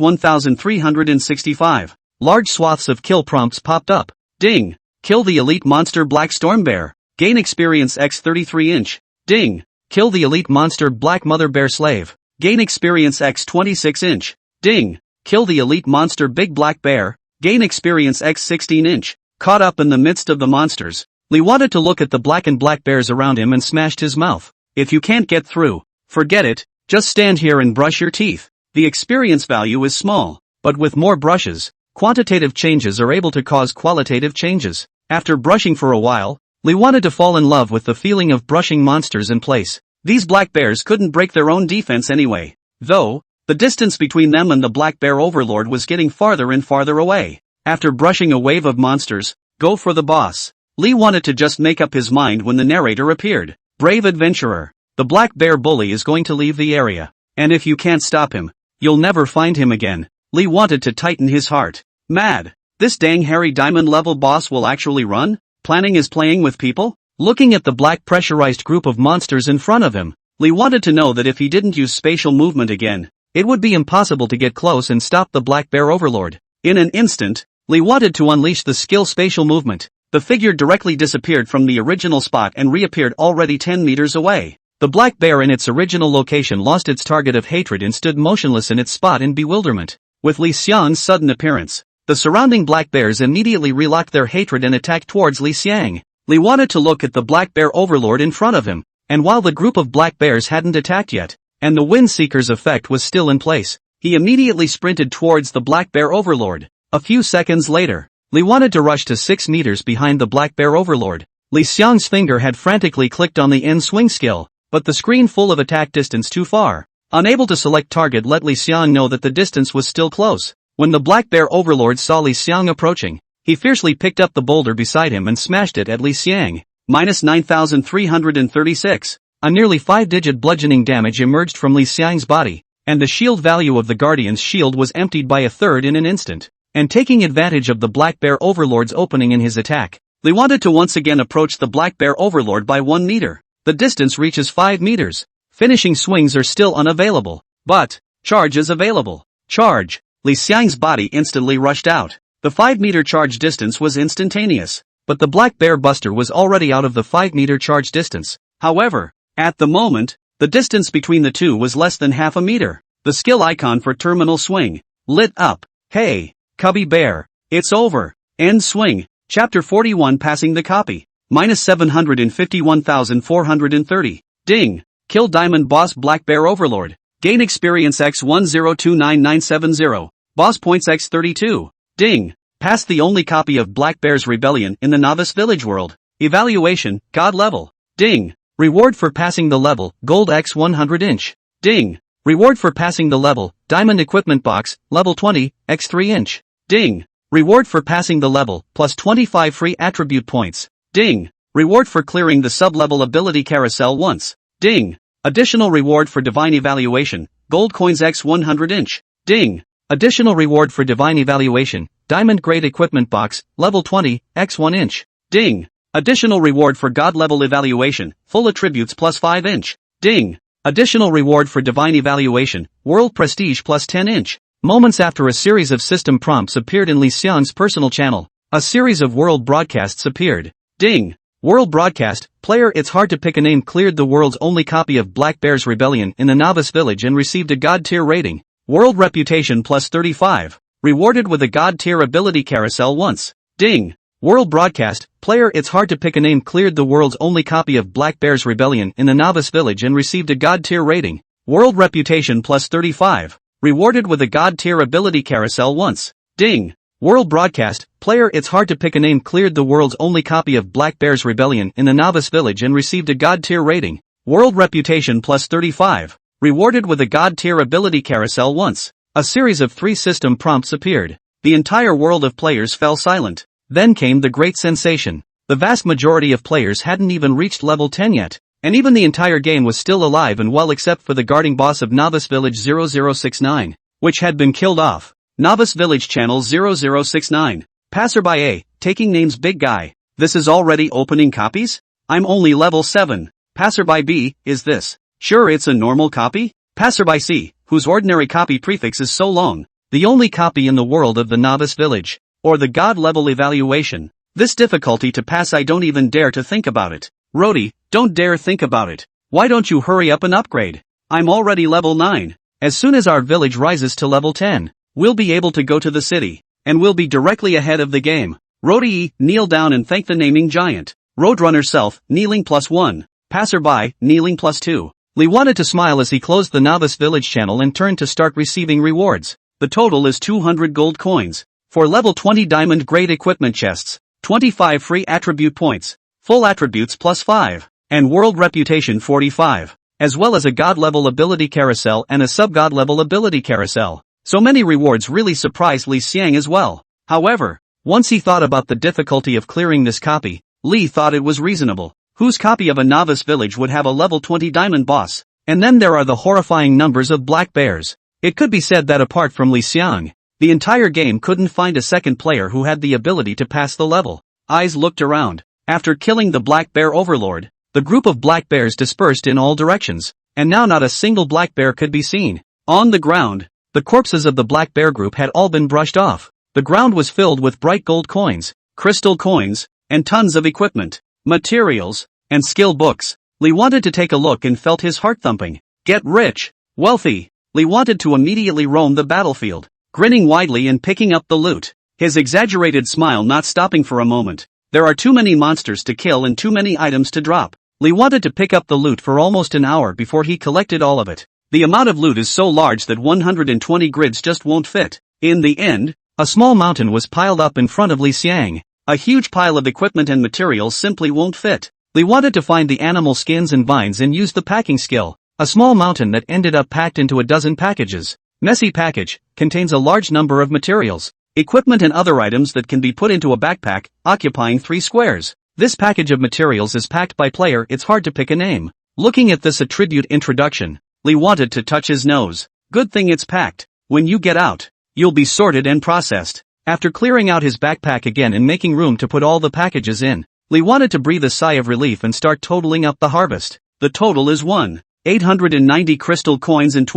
1,365. Large swaths of kill prompts popped up. Ding. Kill the elite monster black storm bear. Gain experience x 33 inch. Ding. Kill the elite monster black mother bear slave. Gain experience x 26 inch. Ding. Kill the elite monster big black bear. Gain experience x 16 inch. Caught up in the midst of the monsters, Li wanted to look at the black and black bears around him and smashed his mouth. If you can't get through, forget it, just stand here and brush your teeth. The experience value is small, but with more brushes, quantitative changes are able to cause qualitative changes. After brushing for a while, Li wanted to fall in love with the feeling of brushing monsters in place. These black bears couldn't break their own defense anyway. Though, the distance between them and the black bear overlord was getting farther and farther away. After brushing a wave of monsters, go for the boss. Lee wanted to just make up his mind when the narrator appeared. Brave adventurer. The black bear bully is going to leave the area. And if you can't stop him, you'll never find him again. Lee wanted to tighten his heart. Mad. This dang hairy diamond level boss will actually run? Planning is playing with people? Looking at the black pressurized group of monsters in front of him, Lee wanted to know that if he didn't use spatial movement again, it would be impossible to get close and stop the black bear overlord. In an instant, Lee wanted to unleash the skill spatial movement. The figure directly disappeared from the original spot and reappeared already 10 meters away. The black bear in its original location lost its target of hatred and stood motionless in its spot in bewilderment. With Li Xiang's sudden appearance, the surrounding black bears immediately relocked their hatred and attacked towards Li Xiang. Li wanted to look at the black bear overlord in front of him, and while the group of black bears hadn't attacked yet, and the Wind Seeker's effect was still in place, he immediately sprinted towards the black bear overlord. A few seconds later, Li wanted to rush to 6 meters behind the black bear overlord. Li Xiang's finger had frantically clicked on the end swing skill, but the screen full of attack distance too far. Unable to select target let Li Xiang know that the distance was still close. When the black bear overlord saw Li Xiang approaching, he fiercely picked up the boulder beside him and smashed it at Li Xiang. Minus 9,336. A nearly 5-digit bludgeoning damage emerged from Li Xiang's body, and the shield value of the Guardian's shield was emptied by a third in an instant. And taking advantage of the black bear overlord's opening in his attack, Li wanted to once again approach the black bear overlord by 1 meter. The distance reaches 5 meters. Finishing swings are still unavailable, but charge is available. Charge. Li Xiang's body instantly rushed out. The 5-meter charge distance was instantaneous, but the black bear buster was already out of the 5-meter charge distance. However, at the moment, the distance between the two was less than half a meter. The skill icon for terminal swing lit up. Hey, Cubby Bear, it's over. End swing. Chapter 41 Passing the Copy. Minus 751,430. Ding. Kill Diamond Boss Black Bear Overlord. Gain Experience X1029970. Boss Points X32. Ding. Pass the only copy of Black Bear's Rebellion in the Novice Village World. Evaluation, God Level. Ding. Reward for passing the level, Gold X100 inch. Ding. Reward for passing the level, Diamond Equipment Box, Level 20, X3 inch. Ding. Reward for passing the level, plus 25 free attribute points. Ding. Reward for clearing the sub-level ability carousel once. Ding. Additional reward for Divine Evaluation, Gold Coins X100 inch. Ding. Additional reward for Divine Evaluation, Diamond Grade Equipment Box, Level 20, X1 inch. Ding. Additional reward for God Level Evaluation, Full Attributes plus 5 inch. Ding. Additional reward for Divine Evaluation, World Prestige plus 10 inch. Moments after a series of system prompts appeared in Li Xiang's personal channel, a series of world broadcasts appeared. Ding. World broadcast, player It's hard to pick a name cleared the world's only copy of Black Bear's Rebellion in the Novice Village and received a God tier rating. World reputation plus 35. Rewarded with a God tier ability carousel once. Ding. World broadcast, player It's hard to pick a name cleared the world's only copy of Black Bear's Rebellion in the Novice Village and received a God tier rating. World reputation plus 35. Rewarded with a God tier ability carousel once. Ding. World broadcast, player It's hard to pick a name cleared the world's only copy of Black Bear's Rebellion in the Novice Village and received a God tier rating. World reputation plus 35. Rewarded with a God tier ability carousel once. A series of 3 system prompts appeared. The entire world of players fell silent. Then came the great sensation. The vast majority of players hadn't even reached level 10 yet, and even the entire game was still alive and well except for the guarding boss of Novice Village 0069, which had been killed off. Novice Village Channel 0069. Passerby A, taking names Big Guy. This is already opening copies? I'm only level 7. Passerby B, is this? Sure it's a normal copy? Passerby C, whose ordinary copy prefix is so long. The only copy in the world of the Novice Village. Or the God level evaluation. This difficulty to pass I don't even dare to think about it. Rhodey, don't dare think about it. Why don't you hurry up and upgrade? I'm already level 9. As soon as our village rises to level 10, we'll be able to go to the city, and we'll be directly ahead of the game. Rhodey, kneel down and thank the naming giant. Roadrunner self, kneeling plus 1. Passerby, kneeling plus 2. Lee wanted to smile as he closed the Novice Village channel and turned to start receiving rewards. The total is 200 gold coins. For level 20 diamond grade equipment chests, 25 free attribute points, full attributes plus 5, and world reputation 45, as well as a god level ability carousel and a sub-god level ability carousel. So many rewards really surprised Li Xiang as well. However, once he thought about the difficulty of clearing this copy, Li thought it was reasonable. Whose copy of a novice village would have a level 20 diamond boss? And then there are the horrifying numbers of black bears. It could be said that apart from Li Xiang, the entire game couldn't find a second player who had the ability to pass the level. Eyes looked around. After killing the black bear overlord, the group of black bears dispersed in all directions, and now not a single black bear could be seen. On the ground, the corpses of the black bear group had all been brushed off. The ground was filled with bright gold coins, crystal coins, and tons of equipment, materials, and skill books. Li wanted to take a look and felt his heart thumping. Get rich, wealthy. Li wanted to immediately roam the battlefield, grinning widely and picking up the loot, his exaggerated smile not stopping for a moment. There are too many monsters to kill and too many items to drop. Li wanted to pick up the loot for almost an hour before he collected all of it. The amount of loot is so large that 120 grids just won't fit. In the end, a small mountain was piled up in front of Li Xiang. A huge pile of equipment and materials simply won't fit. Li wanted to find the animal skins and vines and use the packing skill. A small mountain that ended up packed into a dozen packages. Messy package, contains a large number of materials, equipment and other items that can be put into a backpack, occupying 3 squares. This package of materials is packed by player. It's hard to pick a name. Looking at this attribute introduction, Li wanted to touch his nose. Good thing it's packed. When you get out, you'll be sorted and processed. After clearing out his backpack again and making room to put all the packages in, Li wanted to breathe a sigh of relief and start totaling up the harvest. The total is 1,890 crystal coins and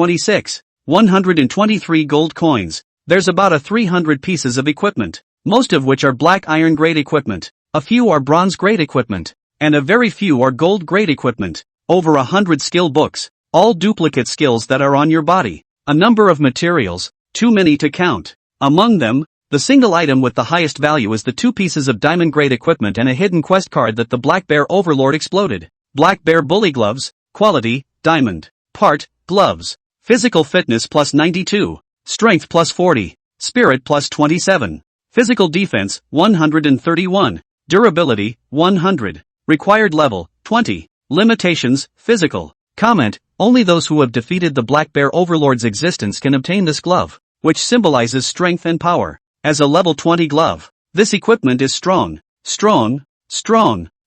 123 gold coins. There's about 300 pieces of equipment, most of which are black iron grade equipment. A few are bronze grade equipment, and a very few are gold grade equipment. Over 100 skill books, all duplicate skills that are on your body. A number of materials, too many to count. Among them, the single item with the highest value is the 2 pieces of diamond grade equipment and a hidden quest card that the black bear overlord exploded. Black bear bully gloves, quality, diamond. Part, gloves. Physical fitness plus 92. Strength plus 40. Spirit plus 27. Physical defense, 131. Durability, 100. Required level, 20. Limitations, physical. Comment, only those who have defeated the black bear overlord's existence can obtain this glove, which symbolizes strength and power. As a level 20 glove, this equipment is strong.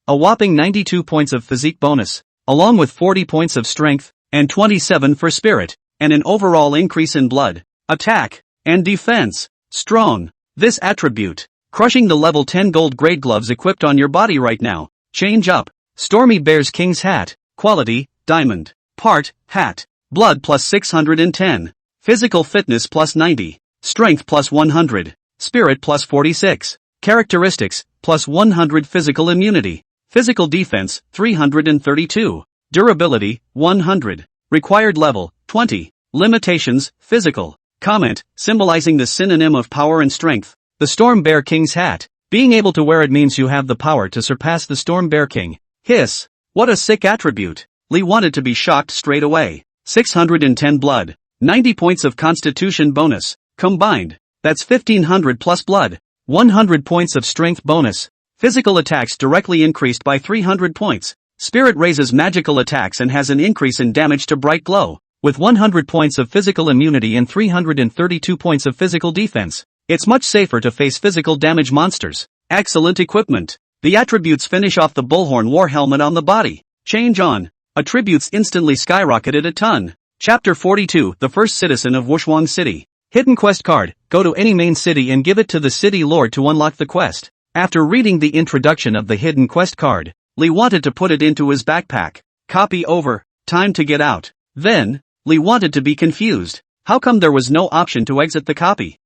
A whopping 92 points of physique bonus, along with 40 points of strength, and 27 for spirit, and an overall increase in blood, attack, and defense. Strong. This attribute, crushing the level 10 gold grade gloves equipped on your body right now. Change up. Stormy Bear's King's Hat, quality, diamond. Part, hat. Blood plus 610. Physical fitness plus 90. Strength plus 100. Spirit plus 46. Characteristics, plus 100 physical immunity. Physical defense, 332. Durability, 100. Required level, 20. Limitations, physical. Comment, symbolizing the synonym of power and strength. The Storm Bear King's Hat. Being able to wear it means you have the power to surpass the Storm Bear King. Hiss. What a sick attribute. Li wanted to be shocked straight away. 610 blood. 90 points of constitution bonus. Combined. That's 1500 plus blood. 100 points of strength bonus. Physical attacks directly increased by 300 points. Spirit raises magical attacks and has an increase in damage to bright glow. With 100 points of physical immunity and 332 points of physical defense, it's much safer to face physical damage monsters. Excellent equipment. The attributes finish off the bullhorn war helmet on the body. Change on. Attributes instantly skyrocketed a ton. Chapter 42, The First Citizen of Wushuang City. Hidden quest card. Go to any main city and give it to the city lord to unlock the quest. After reading the introduction of the hidden quest card, Li wanted to put it into his backpack. Copy over. Time to get out. Then, Li wanted to be confused. How come there was no option to exit the copy?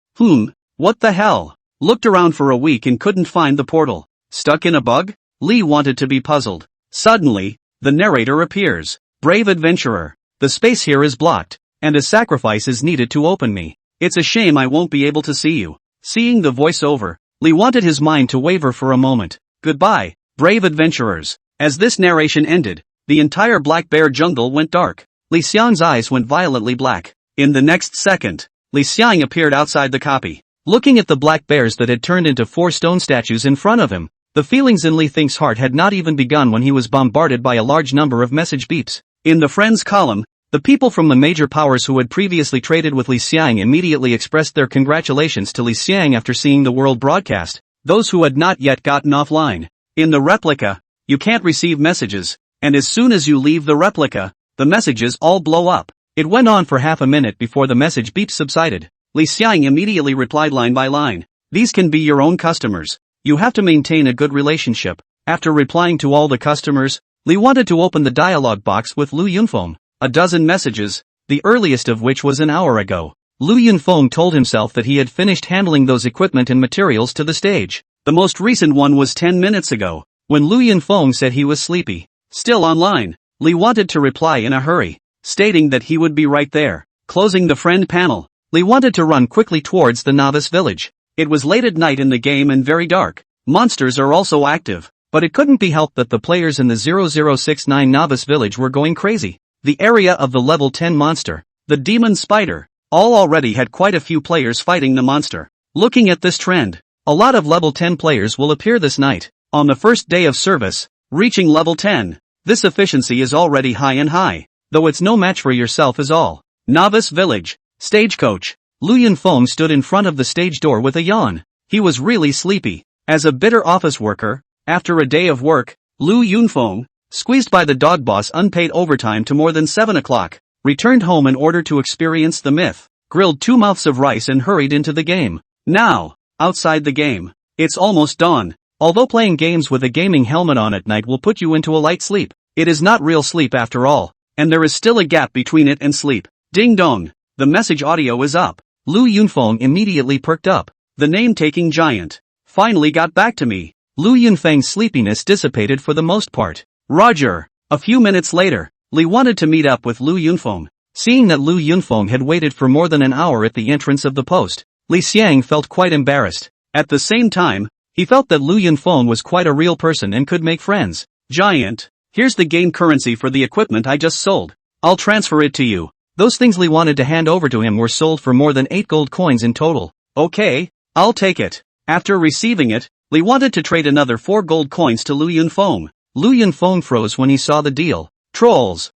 What the hell? Looked around for a week and couldn't find the portal. Stuck in a bug? Li wanted to be puzzled. Suddenly, the narrator appears. Brave adventurer. The space here is blocked, and a sacrifice is needed to open me. It's a shame I won't be able to see you. Seeing the voiceover, Li wanted his mind to waver for a moment. Goodbye, brave adventurers. As this narration ended, the entire Black Bear jungle went dark. Li Xiang's eyes went violently black. In the next second, Li Xiang appeared outside the copy, looking at the black bears that had turned into 4 stone statues in front of him. The feelings in Li Think's heart had not even begun when he was bombarded by a large number of message beeps. In the friends column, the people from the major powers who had previously traded with Li Xiang immediately expressed their congratulations to Li Xiang after seeing the world broadcast. Those who had not yet gotten offline, In the replica, you can't receive messages, and as soon as you leave the replica, the messages all blow up. It went on for half a minute before the message beep subsided. Li Xiang immediately replied line by line. These can be your own customers. You have to maintain a good relationship. After replying to all the customers, Li wanted to open the dialogue box with Lu Yunfeng. A dozen messages, the earliest of which was an hour ago. Lu Yunfeng told himself that he had finished handling those equipment and materials to the stage. The most recent one was 10 minutes ago, when Lu Yunfeng said he was sleepy. Still online, Li wanted to reply in a hurry, stating that he would be right there. Closing the friend panel, Li wanted to run quickly towards the novice village. It was late at night in the game and very dark. Monsters are also active, but it couldn't be helped that the players in the 0069 novice village were going crazy. The area of the level 10 monster, the demon spider, all already had quite a few players fighting the monster. Looking at this trend, a lot of level 10 players will appear this night. On the first day of service, reaching level 10, this efficiency is already high, though it's no match for yourself is all. Novice village, stagecoach. Lu Yunfeng stood in front of the stage door with a yawn. He was really sleepy. As a bitter office worker, after a day of work, Lu Yunfeng, squeezed by the dog boss unpaid overtime to more than 7 o'clock, returned home in order to experience the myth, grilled 2 mouths of rice and hurried into the game. Now, outside the game, it's almost dawn. Although playing games with a gaming helmet on at night will put you into a light sleep, it is not real sleep after all, and there is still a gap between it and sleep. Ding dong, the message audio is up. Lu Yunfeng immediately perked up. The name-taking giant finally got back to me. Lu Yunfeng's sleepiness dissipated for the most part. Roger. A few minutes later, Li wanted to meet up with Lu Yunfeng. Seeing that Lu Yunfeng had waited for more than an hour at the entrance of the post, Li Xiang felt quite embarrassed. At the same time, he felt that Lu Yunfeng was quite a real person and could make friends. Giant, here's the game currency for the equipment I just sold. I'll transfer it to you. Those things Li wanted to hand over to him were sold for more than 8 gold coins in total. Okay, I'll take it. After receiving it, Li wanted to trade another 4 gold coins to Lu Yunfeng. Lu Yunfeng froze when he saw the deal. Trolls.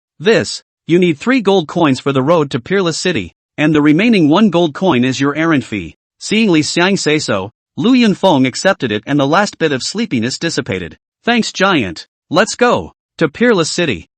You need 3 gold coins for the road to Peerless City, and the remaining 1 gold coin is your errand fee. Seeing Li Xiang say so, Lu Yunfeng accepted it and the last bit of sleepiness dissipated. Thanks giant. Let's go. To Peerless City.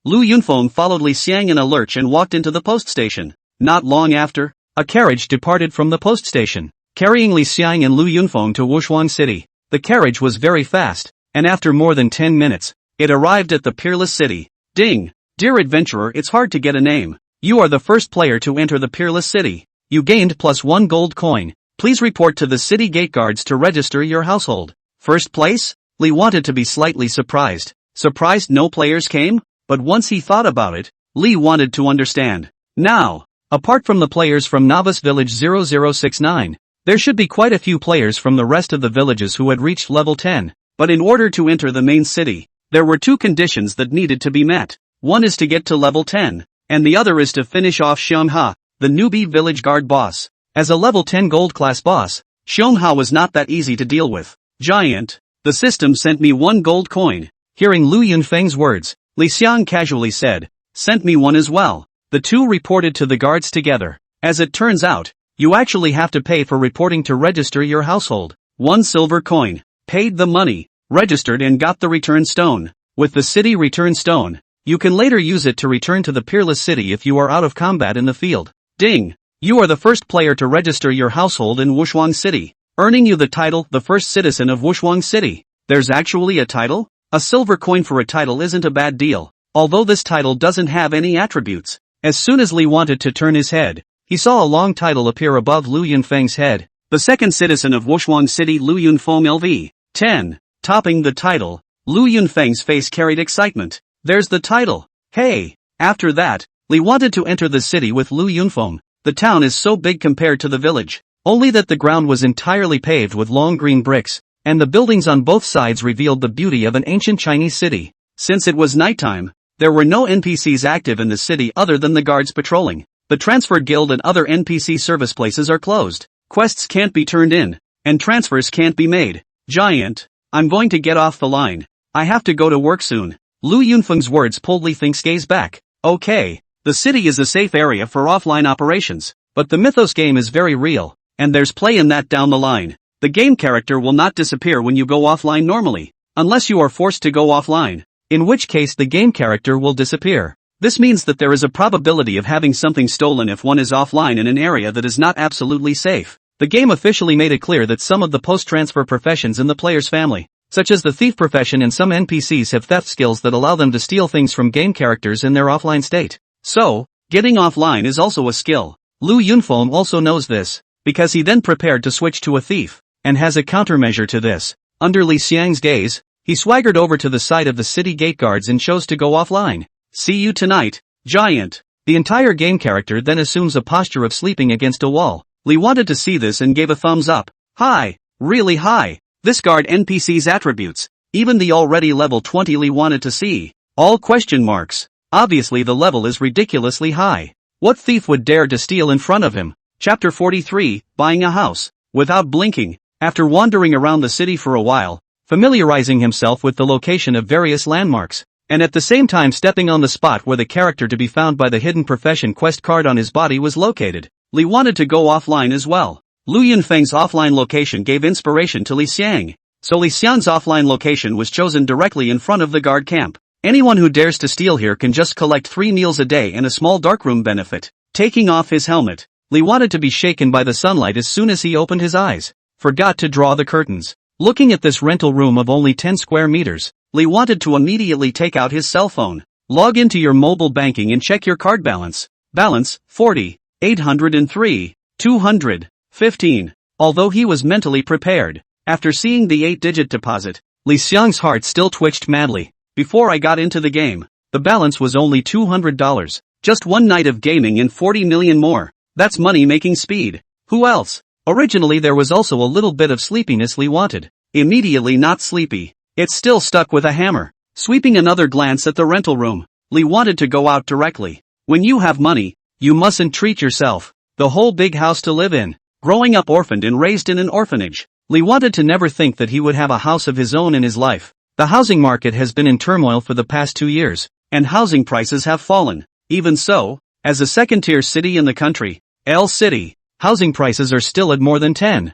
Lu Yunfeng followed Li Xiang in a lurch and walked into the post station. Not long after, a carriage departed from the post station, carrying Li Xiang and Lu Yunfeng to Wushuang City. The carriage was very fast, and after more than 10 minutes, it arrived at the Peerless City. Ding! Dear adventurer, it's hard to get a name. You are the first player to enter the Peerless City. You gained +1 gold coin. Please report to the city gate guards to register your household. First place? Li wanted to be slightly surprised. Surprised no players came? But once he thought about it, Li wanted to understand. Now, apart from the players from Novice Village 0069, there should be quite a few players from the rest of the villages who had reached level 10. But in order to enter the main city, there were 2 conditions that needed to be met. One is to get to level 10, and the other is to finish off Xiongha, the newbie village guard boss. As a level 10 gold class boss, Xiongha was not that easy to deal with. Giant, the system sent me 1 gold coin. Hearing Lu Yunfeng's words, Li Xiang casually said, sent me 1 as well. The 2 reported to the guards together. As it turns out, you actually have to pay for reporting to register your household. 1 silver coin. Paid the money, registered and got the return stone. With the city return stone, you can later use it to return to the Peerless City if you are out of combat in the field. Ding! You are the first player to register your household in Wushuang City, earning you the title, the first citizen of Wushuang City. There's actually a title? A silver coin for a title isn't a bad deal, although this title doesn't have any attributes. As soon as Li wanted to turn his head, he saw a long title appear above Lu Yunfeng's head. The second citizen of Wushuang City, Lu Yunfeng LV. 10. Topping the title, Lu Yunfeng's face carried excitement. There's the title. Hey! After that, Li wanted to enter the city with Lu Yunfeng. The town is so big compared to the village, only that the ground was entirely paved with long green bricks, and the buildings on both sides revealed the beauty of an ancient Chinese city. Since it was nighttime, there were no NPCs active in the city other than the guards patrolling. The transfer guild and other NPC service places are closed. Quests can't be turned in, and transfers can't be made. Giant, I'm going to get off the line. I have to go to work soon. Lu Yunfeng's words pulled Li Think's gaze back. Okay, the city is a safe area for offline operations, but the Mythos game is very real, and there's play in that down the line. The game character will not disappear when you go offline normally. unless you are forced to go offline, in which case the game character will disappear. This means that there is a probability of having something stolen if one is offline in an area that is not absolutely safe. The game officially made it clear that some of the post-transfer professions in the player's family, such as the thief profession and some NPCs, have theft skills that allow them to steal things from game characters in their offline state. So, getting offline is also a skill. Lu Yunfeng also knows this, because he then prepared to switch to a thief, and has a countermeasure to this. Under Li Xiang's gaze, he swaggered over to the side of the city gate guards and chose to go offline. See you tonight, giant. The entire game character then assumes a posture of sleeping against a wall. Li wanted to see this and gave a thumbs up. High, really high. This guard NPC's attributes, even the already level 20 Li wanted to see. All question marks. Obviously the level is ridiculously high. What thief would dare to steal in front of him? Chapter 43, Buying a House. Without blinking, after wandering around the city for a while, familiarizing himself with the location of various landmarks, and at the same time stepping on the spot where the character to be found by the hidden profession quest card on his body was located, Li wanted to go offline as well. Lu Yunfeng's offline location gave inspiration to Li Xiang, so Li Xiang's offline location was chosen directly in front of the guard camp. Anyone who dares to steal here can just collect 3 meals a day and a small darkroom benefit. Taking off his helmet, Li wanted to be shaken by the sunlight as soon as he opened his eyes. Forgot to draw the curtains. Looking at this rental room of only 10 square meters, Li wanted to immediately take out his cell phone, log into your mobile banking and check your card balance. Balance, 40, 803, 215. Although he was mentally prepared, after seeing the 8-digit deposit, Li Xiang's heart still twitched madly. Before I got into the game, the balance was only $200. Just one night of gaming and 40 million more. That's money-making speed. Who else? Originally there was also a little bit of sleepiness Li wanted. Immediately not sleepy. It's still stuck with a hammer. Sweeping another glance at the rental room, Li wanted to go out directly. When you have money, you mustn't treat yourself. The whole big house to live in. Growing up orphaned and raised in an orphanage, Li wanted to never think that he would have a house of his own in his life. The housing market has been in turmoil for the past 2 years, and housing prices have fallen. Even so, as a second-tier city in the country, L City, housing prices are still at more than 10,000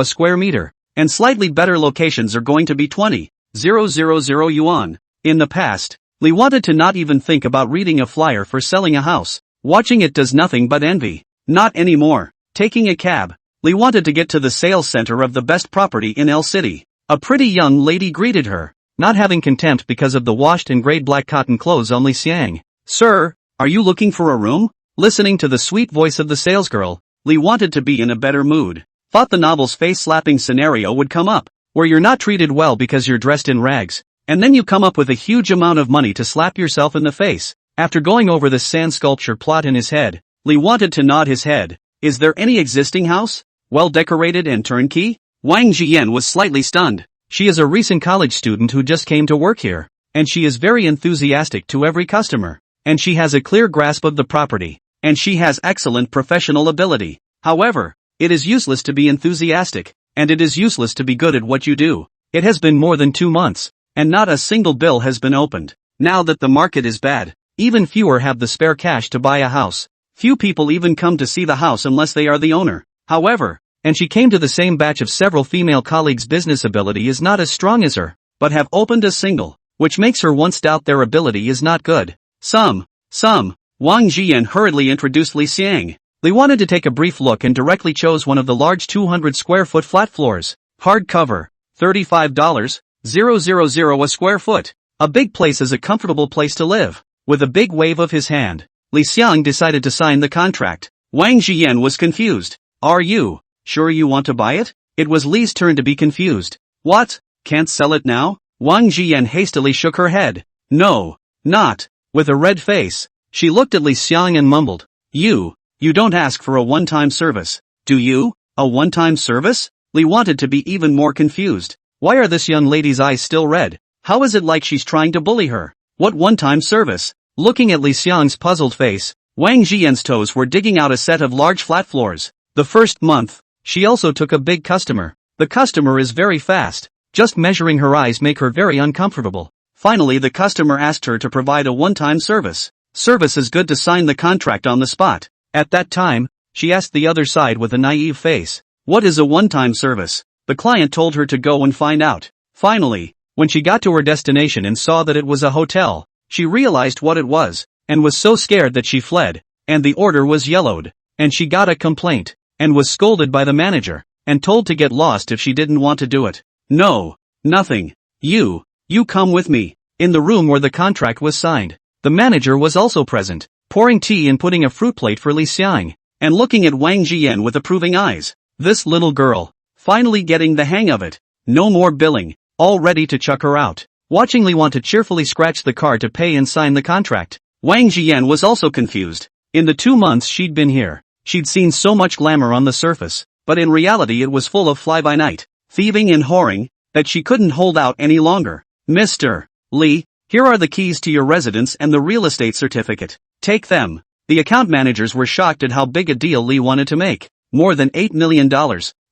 a square meter, and slightly better locations are going to be 20,000 yuan. In the past, Li wanted to not even think about reading a flyer for selling a house. Watching it does nothing but envy. Not anymore. Taking a cab, Li wanted to get to the sales center of the best property in L City. A pretty young lady greeted her, not having contempt because of the washed and grayed black cotton clothes on Li Xiang. Sir, are you looking for a room? Listening to the sweet voice of the salesgirl, Li wanted to be in a better mood. Thought the novel's face-slapping scenario would come up, where you're not treated well because you're dressed in rags, and then you come up with a huge amount of money to slap yourself in the face. After going over the sand sculpture plot in his head, Li wanted to nod his head. Is there any existing house? Well decorated and turnkey? Wang Jian was slightly stunned. She is a recent college student who just came to work here, and she is very enthusiastic to every customer, and she has a clear grasp of the property, and she has excellent professional ability. However, it is useless to be enthusiastic, and it is useless to be good at what you do. It has been more than 2 months, and not a single bill has been opened. Now that the market is bad, even fewer have the spare cash to buy a house. Few people even come to see the house unless they are the owner. However, and she came to the same batch of several female colleagues' business ability is not as strong as her, but have opened a single, which makes her once doubt their ability is not good. Some. Wang Jian hurriedly introduced Li Xiang. Li wanted to take a brief look and directly chose one of the large 200 square foot flat floors. Hardcover, $35, 000 a square foot. A big place is a comfortable place to live. With a big wave of his hand, Li Xiang decided to sign the contract. Wang Jian was confused. Are you sure you want to buy it? It was Li's turn to be confused. What? Can't sell it now? Wang Jian hastily shook her head. No, not. With a red face, she looked at Li Xiang and mumbled. You don't ask for a one-time service, do you? A one-time service? Li wanted to be even more confused. Why are this young lady's eyes still red? How is it like she's trying to bully her? What one-time service? Looking at Li Xiang's puzzled face, Wang Jian's toes were digging out a set of large flat floors. The first month, she also took a big customer. The customer is very fast. Just measuring her eyes make her very uncomfortable. Finally the customer asked her to provide a one-time service. Service is good to sign the contract on the spot. At that time, she asked the other side with a naive face. What is a one-time service? The client told her to go and find out. Finally, when she got to her destination and saw that it was a hotel, she realized what it was, and was so scared that she fled, and the order was yellowed, and she got a complaint, and was scolded by the manager, and told to get lost if she didn't want to do it. No, nothing. You come with me. In the room where the contract was signed, the manager was also present, pouring tea and putting a fruit plate for Li Xiang, and looking at Wang Jian with approving eyes. This little girl, finally getting the hang of it. No more billing, all ready to chuck her out. Watching Li want to cheerfully scratch the card to pay and sign the contract, Wang Jian was also confused. In the 2 months she'd been here, she'd seen so much glamour on the surface, but in reality it was full of fly-by-night, thieving and whoring, that she couldn't hold out any longer. Mr. Li, here are the keys to your residence and the real estate certificate. Take them. The account managers were shocked at how big a deal Li wanted to make. More than $8 million.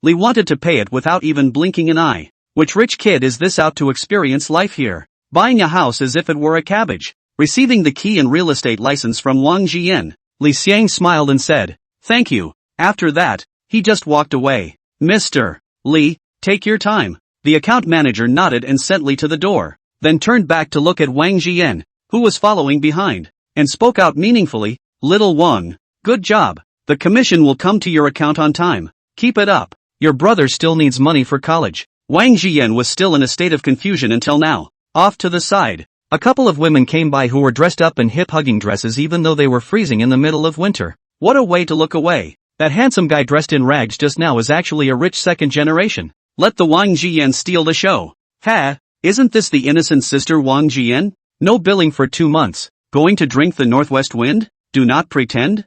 Li wanted to pay it without even blinking an eye. Which rich kid is this out to experience life here? Buying a house as if it were a cabbage. Receiving the key and real estate license from Wang Jian, Li Xiang smiled and said, "Thank you." After that, he just walked away. Mr. Li, take your time. The account manager nodded and sent Li to the door, then turned back to look at Wang Jian, who was following behind, and spoke out meaningfully, "Little Wang, good job. The commission will come to your account on time. Keep it up. Your brother still needs money for college." Wang Jian was still in a state of confusion until now. Off to the side, a couple of women came by who were dressed up in hip-hugging dresses even though they were freezing in the middle of winter. What a way to look away. That handsome guy dressed in rags just now is actually a rich second generation. Let the Wang Jian steal the show. Ha, isn't this the innocent sister Wang Jian? No billing for 2 months. Going to drink the northwest wind? Do not pretend?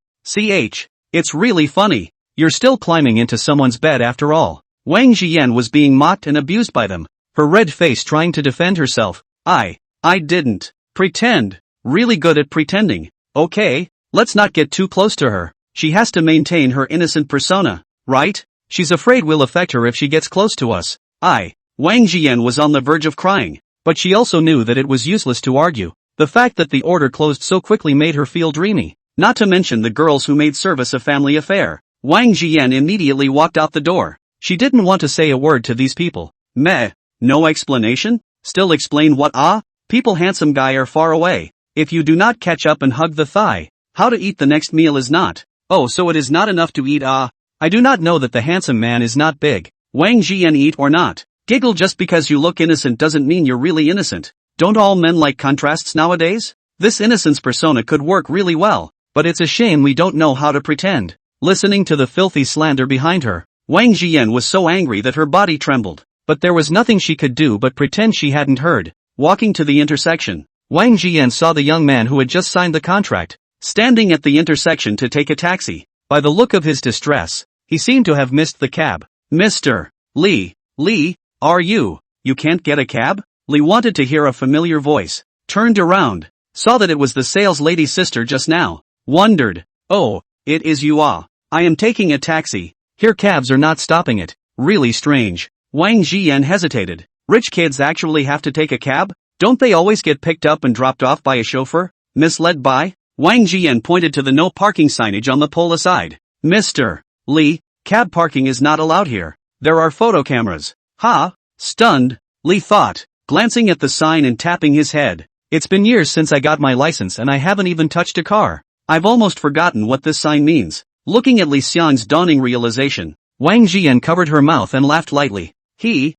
It's really funny. You're still climbing into someone's bed after all. Wang Jian was being mocked and abused by them, her red face trying to defend herself. I didn't pretend. Really good at pretending. Okay, let's not get too close to her. She has to maintain her innocent persona, right? She's afraid we'll affect her if she gets close to us. Wang Jian was on the verge of crying, but she also knew that it was useless to argue. The fact that the order closed so quickly made her feel dreamy, not to mention the girls who made service a family affair. Wang Jian immediately walked out the door. She didn't want to say a word to these people. Meh. No explanation? Still explain what? People handsome guy are far away. If you do not catch up and hug the thigh, how to eat the next meal is not. Oh, so it is not enough to eat. I do not know that the handsome man is not big. Wang Jian, eat or not. Giggle just because you look innocent doesn't mean you're really innocent. Don't all men like contrasts nowadays? This innocence persona could work really well, but it's a shame we don't know how to pretend. Listening to the filthy slander behind her, Wang Jian was so angry that her body trembled, but there was nothing she could do but pretend she hadn't heard. Walking to the intersection, Wang Jian saw the young man who had just signed the contract, standing at the intersection to take a taxi. By the look of his distress, he seemed to have missed the cab. Mr. Li, are you can't get a cab? Li wanted to hear a familiar voice, turned around, saw that it was the sales lady's sister just now, wondered, "Oh, it is you. I am taking a taxi. Here cabs are not stopping it. Really strange." Wang Jian hesitated. Rich kids actually have to take a cab? Don't they always get picked up and dropped off by a chauffeur? Misled by? Wang Jian pointed to the no parking signage on the pole aside. Mr. Li, cab parking is not allowed here. There are photo cameras. Stunned, Li thought, glancing at the sign and tapping his head. It's been years since I got my license and I haven't even touched a car. I've almost forgotten what this sign means. Looking at Li Xiang's dawning realization, Wang Jian covered her mouth and laughed lightly. He,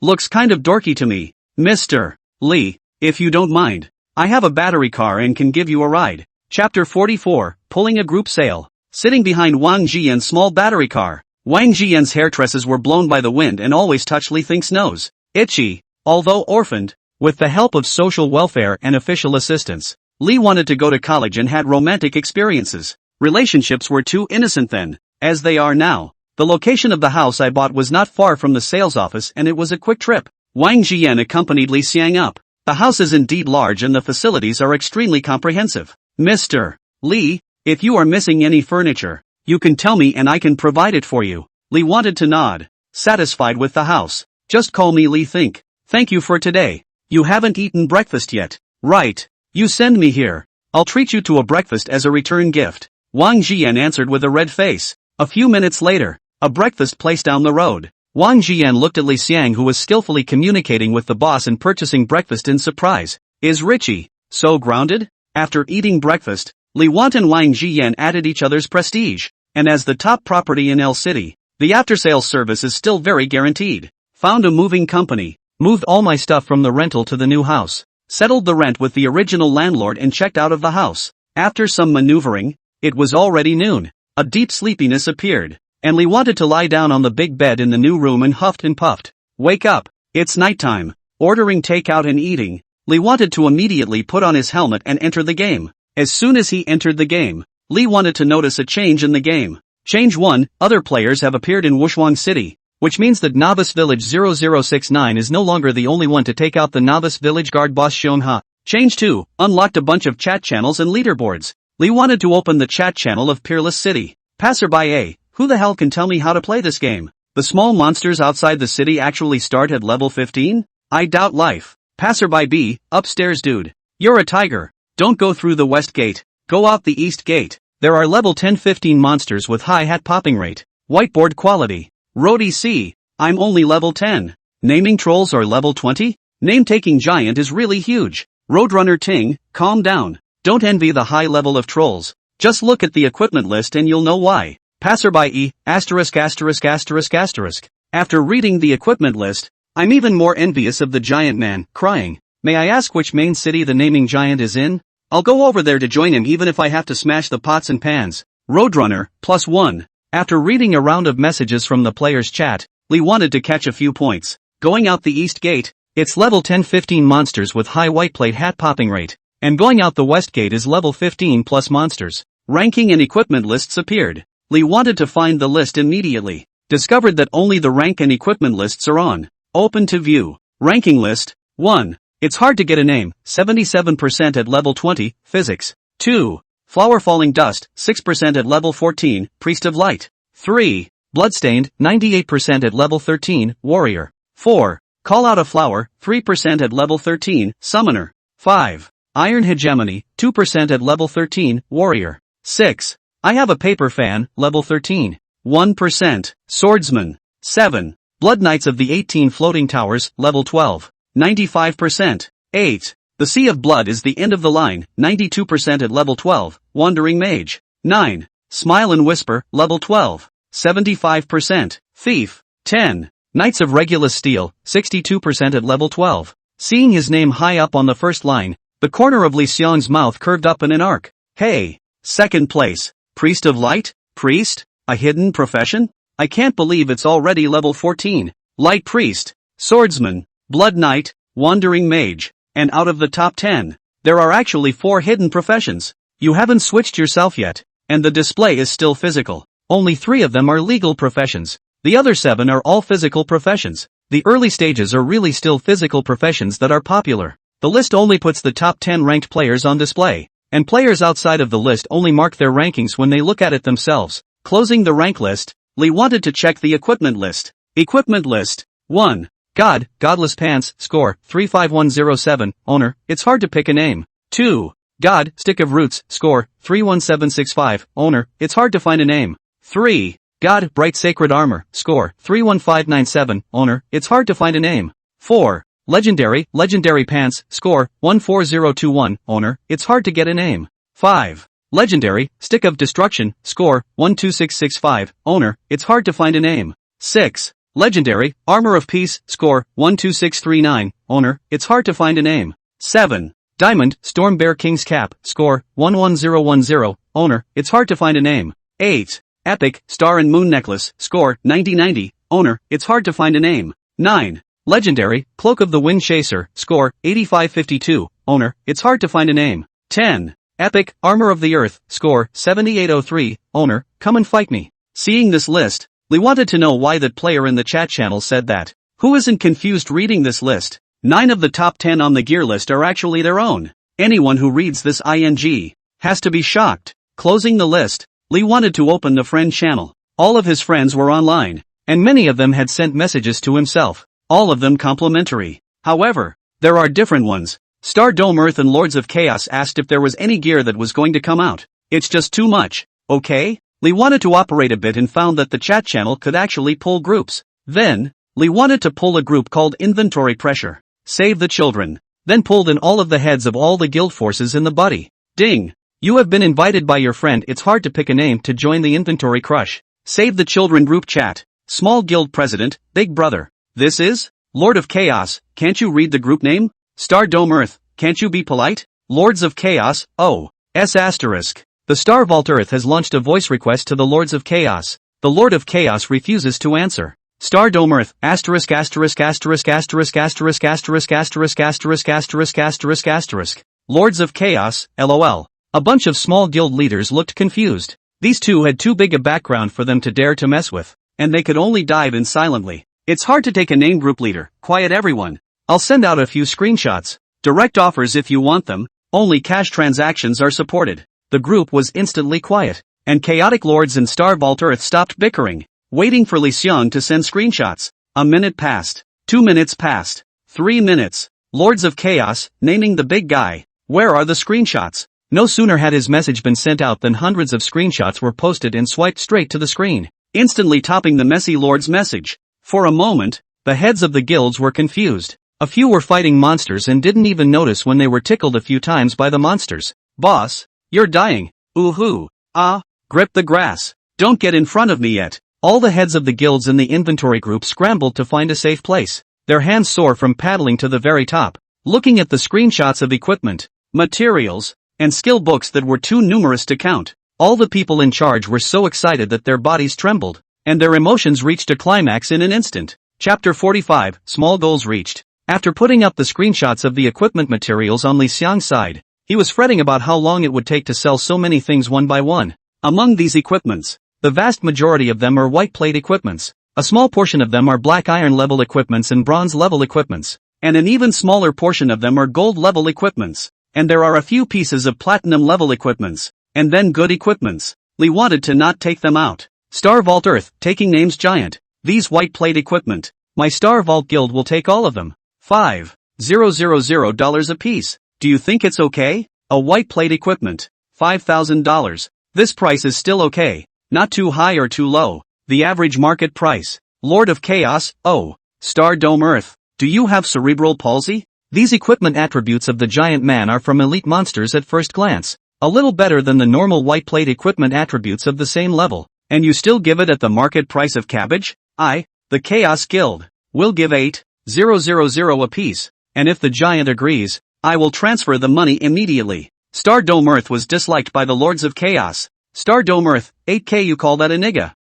looks kind of dorky to me. Mr. Li, if you don't mind, I have a battery car and can give you a ride. Chapter 44, Pulling a Group Sale. Sitting behind Wang Jian's small battery car, Wang Jian's hair tresses were blown by the wind and always touched Li Think's nose. Itchy, although orphaned. With the help of social welfare and official assistance, Li wanted to go to college and had romantic experiences. Relationships were too innocent then, as they are now. The location of the house I bought was not far from the sales office and it was a quick trip. Wang Jian accompanied Li Xiang up. The house is indeed large and the facilities are extremely comprehensive. Mr. Li, if you are missing any furniture, you can tell me and I can provide it for you. Li wanted to nod, satisfied with the house. Just call me Li Think. Thank you for today. You haven't eaten breakfast yet, right? You send me here. I'll treat you to a breakfast as a return gift. Wang Jian answered with a red face. A few minutes later, a breakfast place down the road. Wang Jian looked at Li Xiang, who was skillfully communicating with the boss and purchasing breakfast, in surprise. Is Richie so grounded? After eating breakfast, Li Want and Wang Jian added each other's prestige, and as the top property in L City, the after-sales service is still very guaranteed. Found a moving company, moved all my stuff from the rental to the new house, settled the rent with the original landlord and checked out of the house. After some maneuvering, it was already noon. A deep sleepiness appeared, and Li wanted to lie down on the big bed in the new room and huffed and puffed. Wake up, it's nighttime. Ordering takeout and eating, Li wanted to immediately put on his helmet and enter the game. As soon as he entered the game, Li wanted to notice a change in the game. Change 1, other players have appeared in Wushuang City, which means that Novice Village 0069 is no longer the only one to take out the Novice Village Guard boss Xiongha. Change 2, unlocked a bunch of chat channels and leaderboards. Li wanted to open the chat channel of Peerless City. Passerby A, who the hell can tell me how to play this game? The small monsters outside the city actually start at level 15? I doubt life. Passerby B, upstairs dude. You're a tiger. Don't go through the west gate. Go out the east gate. There are level 10-15 monsters with high hat popping rate. Whiteboard quality. Roadie C, I'm only level 10. Naming trolls are level 20? Name-taking giant is really huge. Roadrunner Ting, calm down. Don't envy the high level of trolls. Just look at the equipment list and you'll know why. Passerby E, asterisk asterisk asterisk asterisk. After reading the equipment list, I'm even more envious of the giant man, crying. May I ask which main city the naming giant is in? I'll go over there to join him even if I have to smash the pots and pans. Roadrunner, +1. After reading a round of messages from the players' chat, Li wanted to catch a few points. Going out the east gate, it's level 10-15 monsters with high white plate hat popping rate. And going out the west gate is level 15 plus monsters. Ranking and equipment lists appeared. Li wanted to find the list immediately. Discovered that only the rank and equipment lists are on. Open to view. Ranking list. 1. It's hard to get a name, 77% at level 20, physics. 2. Flower falling dust, 6% at level 14, priest of light. 3. Bloodstained, 98% at level 13, warrior. 4. Call out a flower, 3% at level 13, summoner. 5. Iron hegemony, 2% at level 13, warrior. 6. I have a paper fan, level 13. 1%, swordsman. 7. Blood Knights of the 18 floating towers, level 12. 95%. 8. The Sea of Blood is the end of the line, 92% at level 12, wandering mage. 9. Smile and Whisper, level 12. 75%, thief. 10. Knights of Regulus Steel, 62% at level 12. Seeing his name high up on the first line, the corner of Li Xiang's mouth curved up in an arc. Hey! Second place. Priest of Light? Priest? A hidden profession? I can't believe it's already level 14. Light Priest. Swordsman. Blood Knight. Wandering Mage. And out of the top 10, there are actually 4 hidden professions. You haven't switched yourself yet, and the display is still physical. Only 3 of them are legal professions. The other 7 are all physical professions. The early stages are really still physical professions that are popular. The list only puts the top 10 ranked players on display, and players outside of the list only mark their rankings when they look at it themselves. Closing the rank list, Li wanted to check the equipment list. Equipment list. 1. God, Godless Pants, score, 35107, owner, it's hard to pick a name. 2. God, Stick of Roots, score, 31765, owner, it's hard to find a name. 3. God, Bright Sacred Armor, score, 31597, owner, it's hard to find a name. 4. Legendary Pants, score, 14021, owner, it's hard to get a name. 5. Legendary, Stick of Destruction, score, 12665, owner, it's hard to find a name. 6. Legendary, Armor of Peace, score, 12639, owner, it's hard to find a name. 7. Diamond, Storm Bear King's Cap, score, 11010, owner, it's hard to find a name. 8. Epic, Star and Moon Necklace, score, 9090, owner, it's hard to find a name. 9. Legendary, Cloak of the Wind Chaser, score, 8552, owner, it's hard to find a name. 10. Epic, Armor of the Earth, score, 7803, owner, come and fight me. Seeing this list, Li wanted to know why that player in the chat channel said that. Who isn't confused reading this list? 9 of the top 10 on the gear list are actually their own. Anyone who reads this ing has to be shocked. Closing the list, Li wanted to open the friend channel. All of his friends were online, and many of them had sent messages to himself. All of them complimentary. However, there are different ones. Star Dome Earth and Lords of Chaos asked if there was any gear that was going to come out. It's just too much, okay? Li wanted to operate a bit and found that the chat channel could actually pull groups. Then, Lee wanted to pull a group called Inventory Pressure. Save the children. Then pulled in all of the heads of all the guild forces in the buddy. Ding! You have been invited by your friend. It's hard to pick a name to join the Inventory Crush. Save the children group chat. Small guild president, big brother. This is? Lord of Chaos, can't you read the group name? Star Dome Earth, can't you be polite? Lords of Chaos, oh. S asterisk. The Star Vault Earth has launched a voice request to the Lords of Chaos. The Lord of Chaos refuses to answer. Star Dome Earth, asterisk asterisk asterisk asterisk asterisk asterisk asterisk asterisk asterisk asterisk asterisk. Lords of Chaos, lol. A bunch of small guild leaders looked confused. These two had too big a background for them to dare to mess with, and they could only dive in silently. It's hard to take a name group leader. Quiet everyone. I'll send out a few screenshots. Direct offers if you want them. Only cash transactions are supported. The group was instantly quiet, and Chaotic Lords and Star Vault Earth stopped bickering, waiting for Lee Xiang to send screenshots. A minute passed. 2 minutes passed. 3 minutes. Lords of Chaos, naming the big guy. Where are the screenshots? No sooner had his message been sent out than hundreds of screenshots were posted and swiped straight to the screen, instantly topping the messy lord's message. For a moment, the heads of the guilds were confused. A few were fighting monsters and didn't even notice when they were tickled a few times by the monsters. Boss, you're dying. Ooh-hoo. Ah, grip the grass. Don't get in front of me yet. All the heads of the guilds in the inventory group scrambled to find a safe place, their hands sore from paddling to the very top, looking at the screenshots of equipment, materials, and skill books that were too numerous to count. All the people in charge were so excited that their bodies trembled, and their emotions reached a climax in an instant. Chapter 45, Small Goals Reached. After putting up the screenshots of the equipment materials on Lee Xiang's side, he was fretting about how long it would take to sell so many things one by one. Among these equipments, the vast majority of them are white plate equipments. A small portion of them are black iron level equipments and bronze level equipments, and an even smaller portion of them are gold level equipments. And there are a few pieces of platinum level equipments, and then good equipments. Lee wanted to not take them out. Star Vault Earth, taking names giant. These white plate equipment. My Star Vault Guild will take all of them. $5,000 a piece. Do you think it's okay? A white plate equipment. $5,000. This price is still okay. Not too high or too low. The average market price. Lord of Chaos, oh. Star Dome Earth. Do you have cerebral palsy? These equipment attributes of the giant man are from elite monsters at first glance. A little better than the normal white plate equipment attributes of the same level. And you still give it at the market price of cabbage? The Chaos Guild, will give $8,000 a piece. And if the giant agrees, I will transfer the money immediately. Star Dome Earth was disliked by the Lords of Chaos. Star Dome Earth, 8K, you call that a nigga?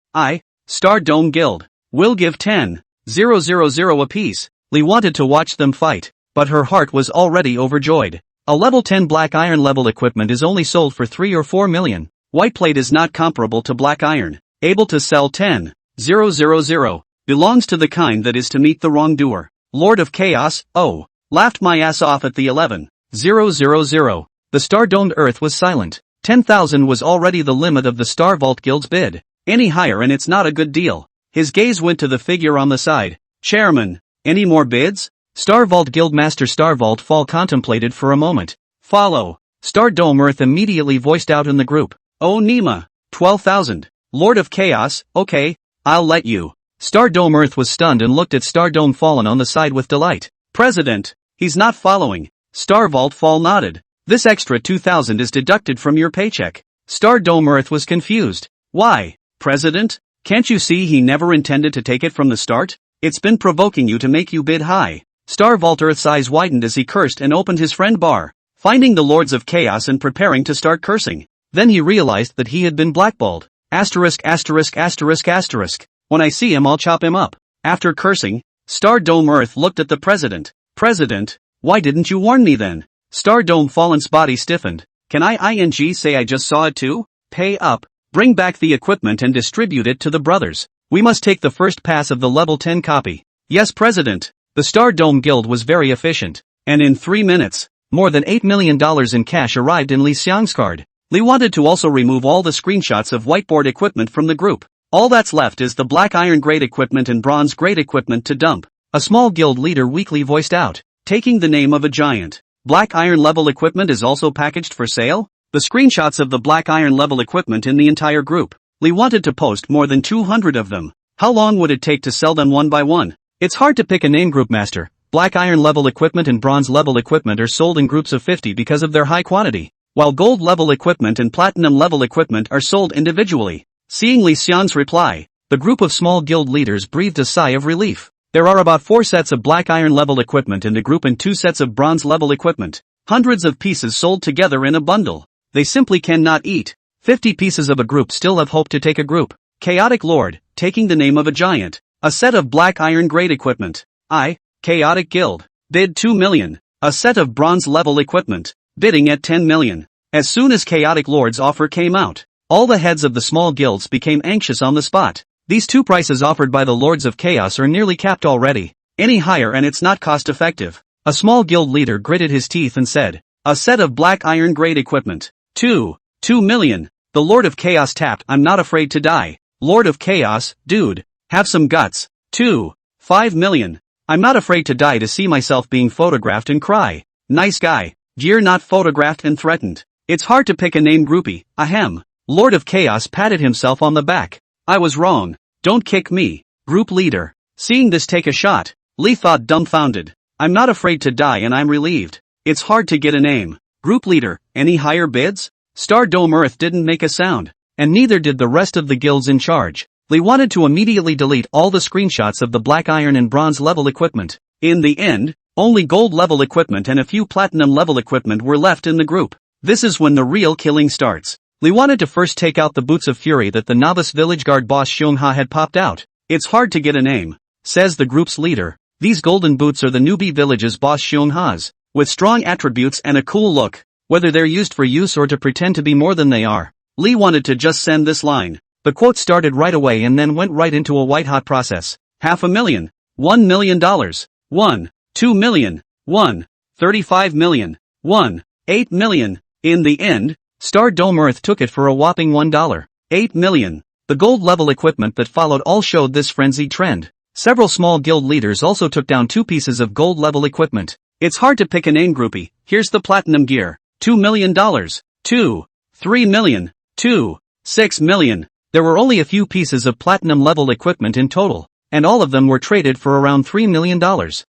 Star Dome Guild, will give $10,000 a piece. Lee wanted to watch them fight, but her heart was already overjoyed. A level 10 black iron level equipment is only sold for 3 or 4 million. White plate is not comparable to black iron. Able to sell 10,000. Belongs to the kind that is to meet the wrongdoer. Lord of Chaos, oh. Laughed my ass off at the 11,000. The star-domed earth was silent. 10,000 was already the limit of the Star Vault Guild's bid. Any higher and it's not a good deal. His gaze went to the figure on the side. Chairman, any more bids? Star Vault Guild Master Star Vault Fall contemplated for a moment. Follow. Star Dome Earth immediately voiced out in the group. Oh Nima, 12,000. Lord of Chaos, okay, I'll let you. Star Dome Earth was stunned and looked at Star Dome Fallen on the side with delight. President, he's not following. Star Vault Fall nodded. This extra 2,000 is deducted from your paycheck. Star Dome Earth was confused. Why, President? Can't you see he never intended to take it from the start? It's been provoking you to make you bid high. Star Vault Earth's eyes widened as he cursed and opened his friend bar, finding the Lords of Chaos and preparing to start cursing. Then he realized that he had been blackballed. Asterisk. When I see him I'll chop him up. After cursing, Star Dome Earth looked at the President. President, why didn't you warn me then? Star Dome Fallen's body stiffened. Can I say I just saw it too? Pay up. Bring back the equipment and distribute it to the brothers. We must take the first pass of the level 10 copy. Yes, President. The Star Dome Guild was very efficient, and in 3 minutes, more than $8 million in cash arrived in Lee Xiang's card. Lee wanted to also remove all the screenshots of whiteboard equipment from the group. All that's left is the black iron grade equipment and bronze grade equipment to dump. A small guild leader weakly voiced out, taking the name of a giant. Black iron level equipment is also packaged for sale? The screenshots of the black iron level equipment in the entire group. Lee wanted to post more than 200 of them. How long would it take to sell them one by one? It's hard to pick a name. Group Master. Black iron level equipment and bronze level equipment are sold in groups of 50 because of their high quantity, while gold level equipment and platinum level equipment are sold individually. Seeing Li Xiang's reply, the group of small guild leaders breathed a sigh of relief. There are about 4 sets of black iron level equipment in the group and 2 sets of bronze level equipment. Hundreds of pieces sold together in a bundle. They simply cannot eat. 50 pieces of a group still have hope to take a group. Chaotic Lord, taking the name of a giant. A set of black iron grade equipment. Chaotic Guild. Bid 2 million. A set of bronze level equipment. Bidding at 10 million. As soon as Chaotic Lord's offer came out, all the heads of the small guilds became anxious on the spot. These 2 prices offered by the Lords of Chaos are nearly capped already. Any higher and it's not cost effective. A small guild leader gritted his teeth and said, a set of black iron grade equipment. 2 million. The Lord of Chaos tapped. I'm not afraid to die. Lord of Chaos, dude. Have some guts. 5 million. I'm not afraid to die to see myself being photographed and cry. Nice guy. You're not photographed and threatened. It's hard to pick a name. Groupie. Ahem. Lord of Chaos patted himself on the back. I was wrong. Don't kick me. Group leader. Seeing this, take a shot. Li thought, dumbfounded. I'm not afraid to die and I'm relieved. It's hard to get a name. Group leader. Any higher bids? Star Dome Earth didn't make a sound. And neither did the rest of the guilds in charge. Li wanted to immediately delete all the screenshots of the black iron and bronze level equipment. In the end, only gold level equipment and a few platinum level equipment were left in the group. This is when the real killing starts. Li wanted to first take out the boots of fury that the novice village guard boss Xiongha had popped out. It's hard to get a name, says the group's leader. These golden boots are the newbie village's boss Xiongha's, with strong attributes and a cool look. Whether they're used for use or to pretend to be more than they are. Li wanted to just send this line. The quote started right away and then went right into a white-hot process. $500,000. $1 million. 1. 2 million. 1. 35 million. 1. 8 million. In the end, Star Dome Earth took it for a whopping $1. 8 million. The gold level equipment that followed all showed this frenzied trend. Several small guild leaders also took down 2 pieces of gold level equipment. It's hard to pick a name. Groupie. Here's the platinum gear. $2 million. 2. 3 million. 2. 6 million. There were only a few pieces of platinum level equipment in total, and all of them were traded for around $3 million.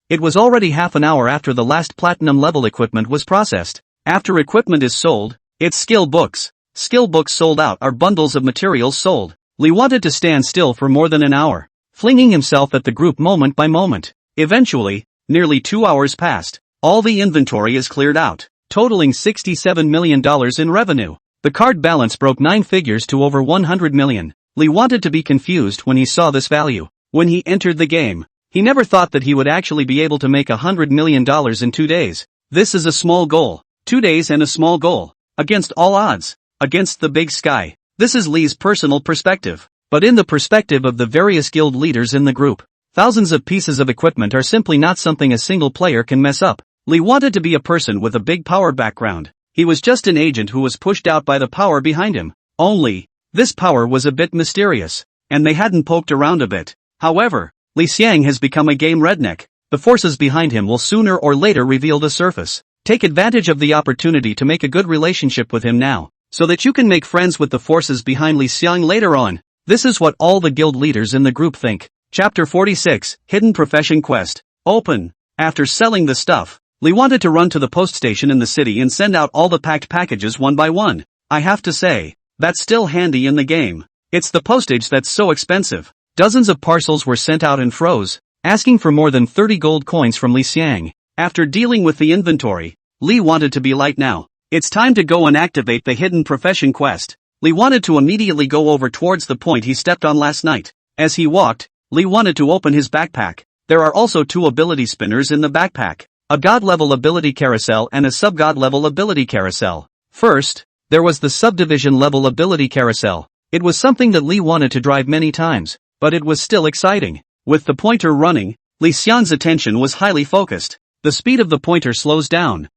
It was already half an hour after the last platinum level equipment was processed. After equipment is sold, it's skill books. Skill books sold out are bundles of materials sold. Li wanted to stand still for more than an hour, flinging himself at the group moment by moment. Eventually, nearly 2 hours passed. All the inventory is cleared out, totaling $67 million in revenue. The card balance broke 9 figures to over 100 million. Li wanted to be confused when he saw this value. When he entered the game, he never thought that he would actually be able to make $100 million in 2 days. This is a small goal. 2 days and a small goal. Against all odds. Against the big sky. This is Li's personal perspective. But in the perspective of the various guild leaders in the group, thousands of pieces of equipment are simply not something a single player can mess up. Li wanted to be a person with a big power background. He was just an agent who was pushed out by the power behind him. Only, this power was a bit mysterious, and they hadn't poked around a bit. However, Li Xiang has become a game redneck. The forces behind him will sooner or later reveal the surface. Take advantage of the opportunity to make a good relationship with him now, so that you can make friends with the forces behind Li Xiang later on. This is what all the guild leaders in the group think. Chapter 46, Hidden Profession Quest. Open. After selling the stuff, Li wanted to run to the post station in the city and send out all the packed packages one by one. I have to say, that's still handy in the game. It's the postage that's so expensive. Dozens of parcels were sent out and froze, asking for more than 30 gold coins from Li Xiang. After dealing with the inventory, Li wanted to be light now. It's time to go and activate the hidden profession quest. Li wanted to immediately go over towards the point he stepped on last night. As he walked, Li wanted to open his backpack. There are also 2 ability spinners in the backpack. A god-level ability carousel and a sub-god-level ability carousel. First, there was the subdivision-level ability carousel. It was something that Li wanted to drive many times, but it was still exciting. With the pointer running, Li Xiang's attention was highly focused. The speed of the pointer slows down,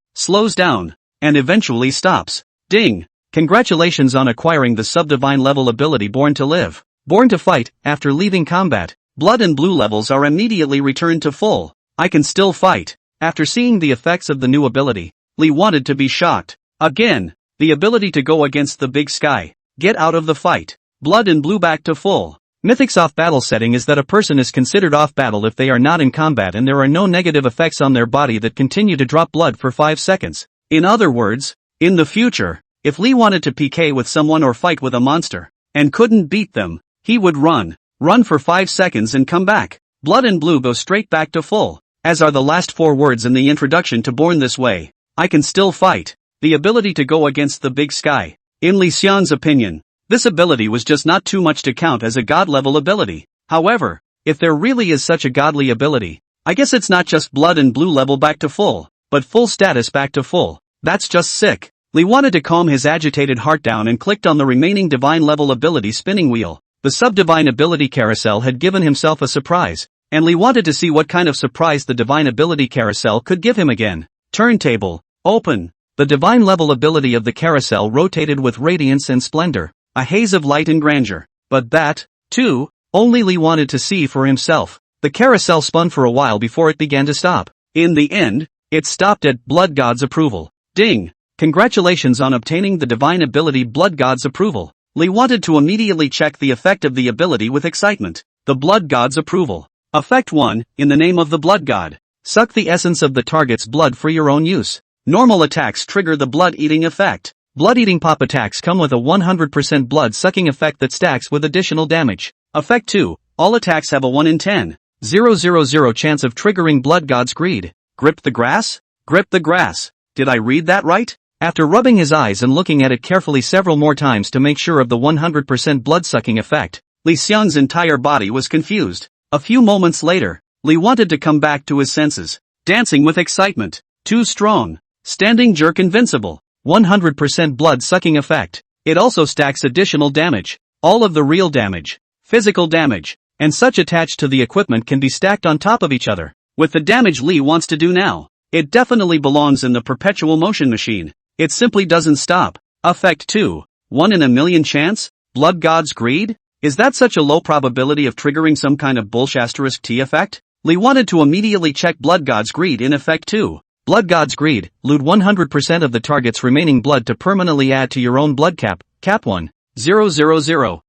and eventually stops. Ding! Congratulations on acquiring the subdivine level ability Born to Live. Born to Fight. After leaving combat, blood and blue levels are immediately returned to full. I can still fight. After seeing the effects of the new ability, Li wanted to be shocked. Again, the ability to go against the big sky. Get out of the fight. Blood and blue back to full. Mythic's off-battle setting is that a person is considered off-battle if they are not in combat and there are no negative effects on their body that continue to drop blood for 5 seconds. In other words, in the future, if Lee wanted to PK with someone or fight with a monster, and couldn't beat them, he would run for 5 seconds and come back. Blood and blue go straight back to full, as are the last 4 words in the introduction to Born This Way. I can still fight. The ability to go against the big sky. In Lee Xiang's opinion, this ability was just not too much to count as a god-level ability. However, if there really is such a godly ability, I guess it's not just blood and blue level back to full, but full status back to full. That's just sick. Lee wanted to calm his agitated heart down and clicked on the remaining divine level ability spinning wheel. The sub-divine ability carousel had given himself a surprise, and Lee wanted to see what kind of surprise the divine ability carousel could give him again. Turntable. Open. The divine level ability of the carousel rotated with radiance and splendor, a haze of light and grandeur. But that, too, only Lee wanted to see for himself. The carousel spun for a while before it began to stop. In the end, it stopped at Blood God's approval. Ding! Congratulations on obtaining the divine ability Blood God's approval. Lee wanted to immediately check the effect of the ability with excitement. The Blood God's approval. Effect 1, in the name of the Blood God. Suck the essence of the target's blood for your own use. Normal attacks trigger the blood-eating effect. Blood-eating pop attacks come with a 100% blood-sucking effect that stacks with additional damage. Effect 2, all attacks have a 1 in 10,000 chance of triggering Blood God's greed. Grip the grass? Grip the grass. Did I read that right? After rubbing his eyes and looking at it carefully several more times to make sure of the 100% blood-sucking effect, Lee Xiang's entire body was confused. A few moments later, Lee wanted to come back to his senses. Dancing with excitement. Too strong. Standing jerk invincible. 100% blood-sucking effect. It also stacks additional damage. All of the real damage, physical damage, and such attached to the equipment can be stacked on top of each other. With the damage Lee wants to do now, it definitely belongs in the perpetual motion machine. It simply doesn't stop. Effect 2. 1 in a million chance? Blood God's greed? Is that such a low probability of triggering some kind of bullshit T effect? Lee wanted to immediately check Blood God's greed in Effect 2. Blood God's greed. Loot 100% of the target's remaining blood to permanently add to your own blood cap. Cap 1. 000. 000.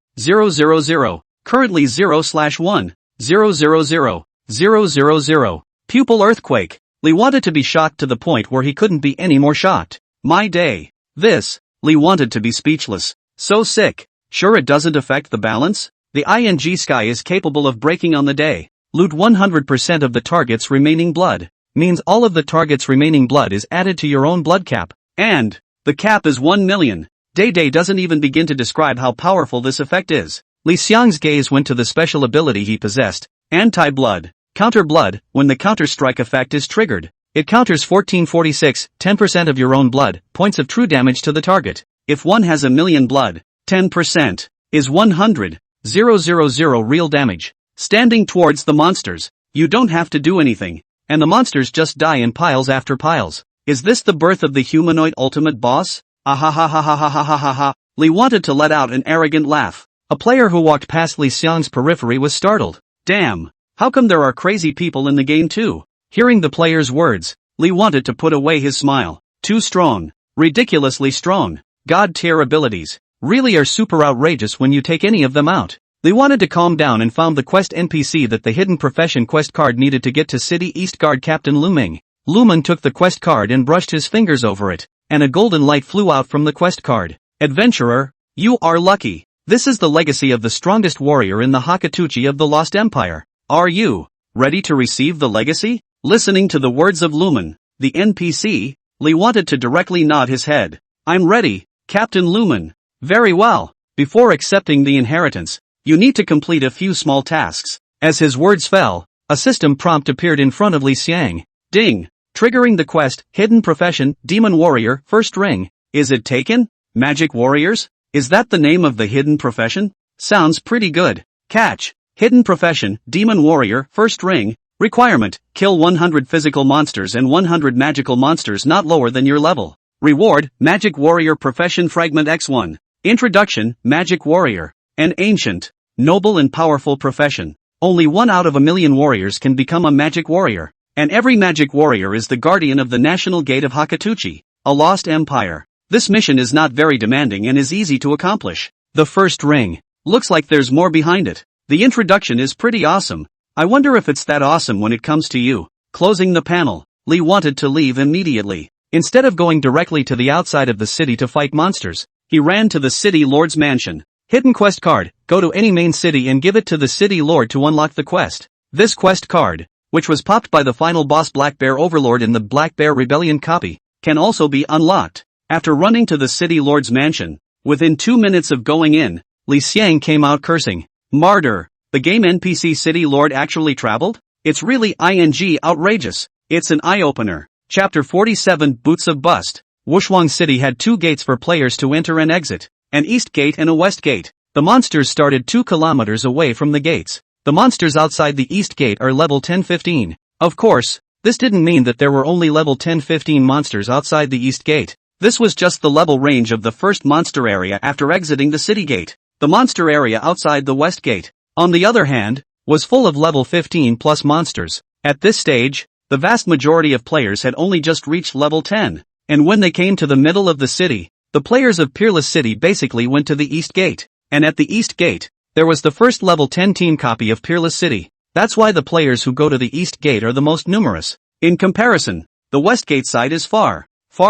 Currently 0/1. 000. 000. Pupil earthquake. Lee wanted to be shocked to the point where he couldn't be any more shocked. My day. This. Lee wanted to be speechless. So sick. Sure it doesn't affect the balance? The ING sky is capable of breaking on the day. Loot 100% of the target's remaining blood. Means all of the target's remaining blood is added to your own blood cap. And the cap is 1 million. Day doesn't even begin to describe how powerful this effect is. Lee Xiang's gaze went to the special ability he possessed. Anti-blood. Counter blood. When the counter-strike effect is triggered, it counters 1446, 10% of your own blood, points of true damage to the target. If one has a million blood, 10% is 100,000 real damage. Standing towards the monsters, you don't have to do anything, and the monsters just die in piles after piles. Is this the birth of the humanoid ultimate boss? Ahahahahahahaha. Lee wanted to let out an arrogant laugh. A player who walked past Lee Xiang's periphery was startled. Damn, how come there are crazy people in the game too? Hearing the player's words, Lee wanted to put away his smile. Too strong. Ridiculously strong. God-tier abilities. Really are super outrageous when you take any of them out. Lee wanted to calm down and found the quest NPC that the hidden profession quest card needed to get to City East Guard Captain Luming. Lumen took the quest card and brushed his fingers over it, and a golden light flew out from the quest card. Adventurer, you are lucky. This is the legacy of the strongest warrior in the Hakatuchi of the Lost Empire. Are you ready to receive the legacy? Listening to the words of Lumen, the NPC, Lee wanted to directly nod his head. I'm ready, Captain Lumen. Very well. Before accepting the inheritance, you need to complete a few small tasks. As his words fell, a system prompt appeared in front of Lee Xiang. Ding. Triggering the quest, Hidden Profession, Demon Warrior, First Ring. Is it taken? Magic Warriors? Is that the name of the hidden profession? Sounds pretty good. Catch. Hidden Profession, Demon Warrior, First Ring. Requirement, kill 100 physical monsters and 100 magical monsters not lower than your level. Reward, Magic Warrior Profession Fragment X1. Introduction, Magic Warrior. An ancient, noble and powerful profession. Only 1 out of a million warriors can become a magic warrior. And every magic warrior is the guardian of the National Gate of Hakatuchi, a lost empire. This mission is not very demanding and is easy to accomplish. The First Ring. Looks like there's more behind it. The introduction is pretty awesome. I wonder if it's that awesome when it comes to you. Closing the panel, Lee wanted to leave immediately. Instead of going directly to the outside of the city to fight monsters, he ran to the city lord's mansion. Hidden quest card, go to any main city and give it to the city lord to unlock the quest. This quest card, which was popped by the final boss Black Bear Overlord in the Black Bear Rebellion copy, can also be unlocked. After running to the city lord's mansion, within 2 minutes of going in, Li Xiang came out cursing. Martyr, the game NPC city lord actually traveled? It's really outrageous. It's an eye-opener. Chapter 47 Boots of Bust. Wushuang City had 2 gates for players to enter and exit, an east gate and a west gate. The monsters started 2 kilometers away from the gates. The monsters outside the east gate are level 10-15. Of course, this didn't mean that there were only level 10-15 monsters outside the east gate. This was just the level range of the first monster area after exiting the city gate. The monster area outside the west gate, on the other hand, was full of level 15 plus monsters. At this stage, the vast majority of players had only just reached level 10, and when they came to the middle of the city, the players of Peerless City basically went to the east gate, and at the east gate, there was the first level 10 team copy of Peerless City. That's why the players who go to the east gate are the most numerous. In comparison, the west gate side is far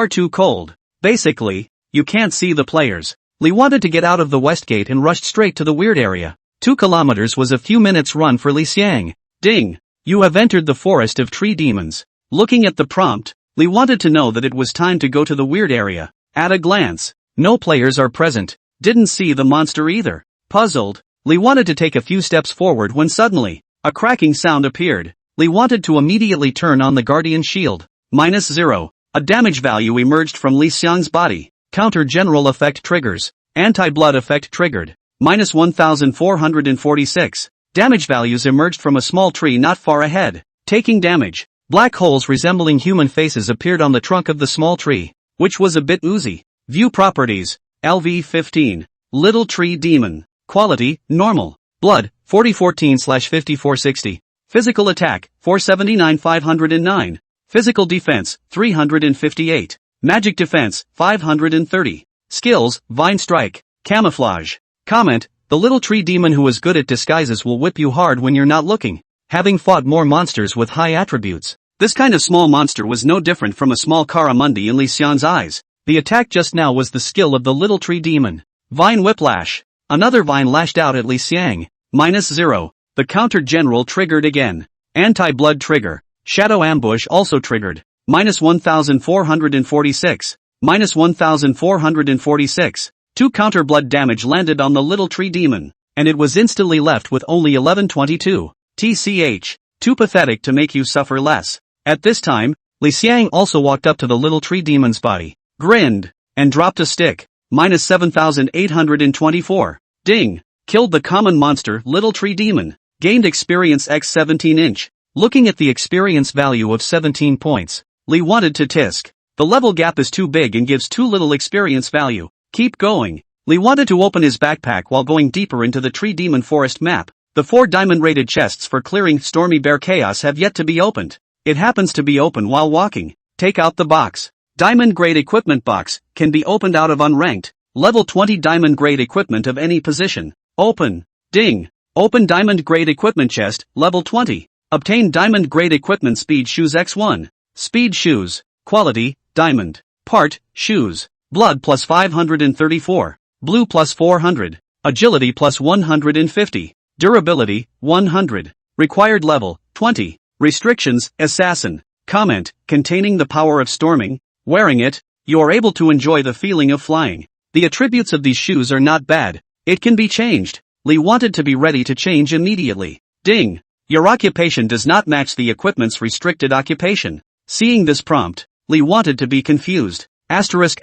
too cold. Basically, you can't see the players. Lee wanted to get out of the west gate and rushed straight to the weird area. 2 kilometers was a few minutes run for Li Xiang. Ding! You have entered the forest of tree demons. Looking at the prompt, Lee wanted to know that it was time to go to the weird area. At a glance, no players are present. Didn't see the monster either. Puzzled, Lee wanted to take a few steps forward when suddenly, a cracking sound appeared. Lee wanted to immediately turn on the guardian shield. -0. A damage value emerged from Li Xiang's body. Counter general effect triggers. Anti-blood effect triggered. -1446. Damage values emerged from a small tree not far ahead. Taking damage. Black holes resembling human faces appeared on the trunk of the small tree, which was a bit oozy. View properties. LV15. Little Tree Demon. Quality, normal. Blood, 4014/5460. Physical attack, 479/509. Physical defense, 358. Magic defense, 530. Skills, Vine Strike. Camouflage. Comment, the little tree demon who is good at disguises will whip you hard when you're not looking. Having fought more monsters with high attributes, this kind of small monster was no different from a small Karamundi in Li Xiang's eyes. The attack just now was the skill of the little tree demon. Vine Whiplash. Another vine lashed out at Li Xiang. -0. The counter general triggered again. Anti-blood trigger. Shadow ambush also triggered. -1446. -1446. 2 counter blood damage landed on the little tree demon, and it was instantly left with only 1122. TCH. Too pathetic to make you suffer less. At this time, Li Xiang also walked up to the little tree demon's body, grinned, and dropped a stick. -7824. Ding. Killed the common monster little tree demon. Gained experience x 17". Looking at the experience value of 17 points, Lee wanted to tisk. The level gap is too big and gives too little experience value. Keep going. Lee wanted to open his backpack while going deeper into the tree demon forest map. The 4 diamond-rated chests for clearing Stormy Bear Chaos have yet to be opened. It happens to be open while walking. Take out the box. Diamond-grade equipment box, can be opened out of unranked. Level 20 diamond-grade equipment of any position. Open. Ding. Open diamond-grade equipment chest, level 20. Obtain diamond-grade equipment speed shoes x1. Speed shoes. Quality, diamond. Part, shoes. Blood plus 534. Blue plus 400. Agility plus 150. Durability, 100. Required level, 20. Restrictions, assassin. Comment, containing the power of storming. Wearing it, you are able to enjoy the feeling of flying. The attributes of these shoes are not bad. It can be changed. Lee wanted to be ready to change immediately. Ding. Your occupation does not match the equipment's restricted occupation. Seeing this prompt, Lee wanted to be confused. Asterisk.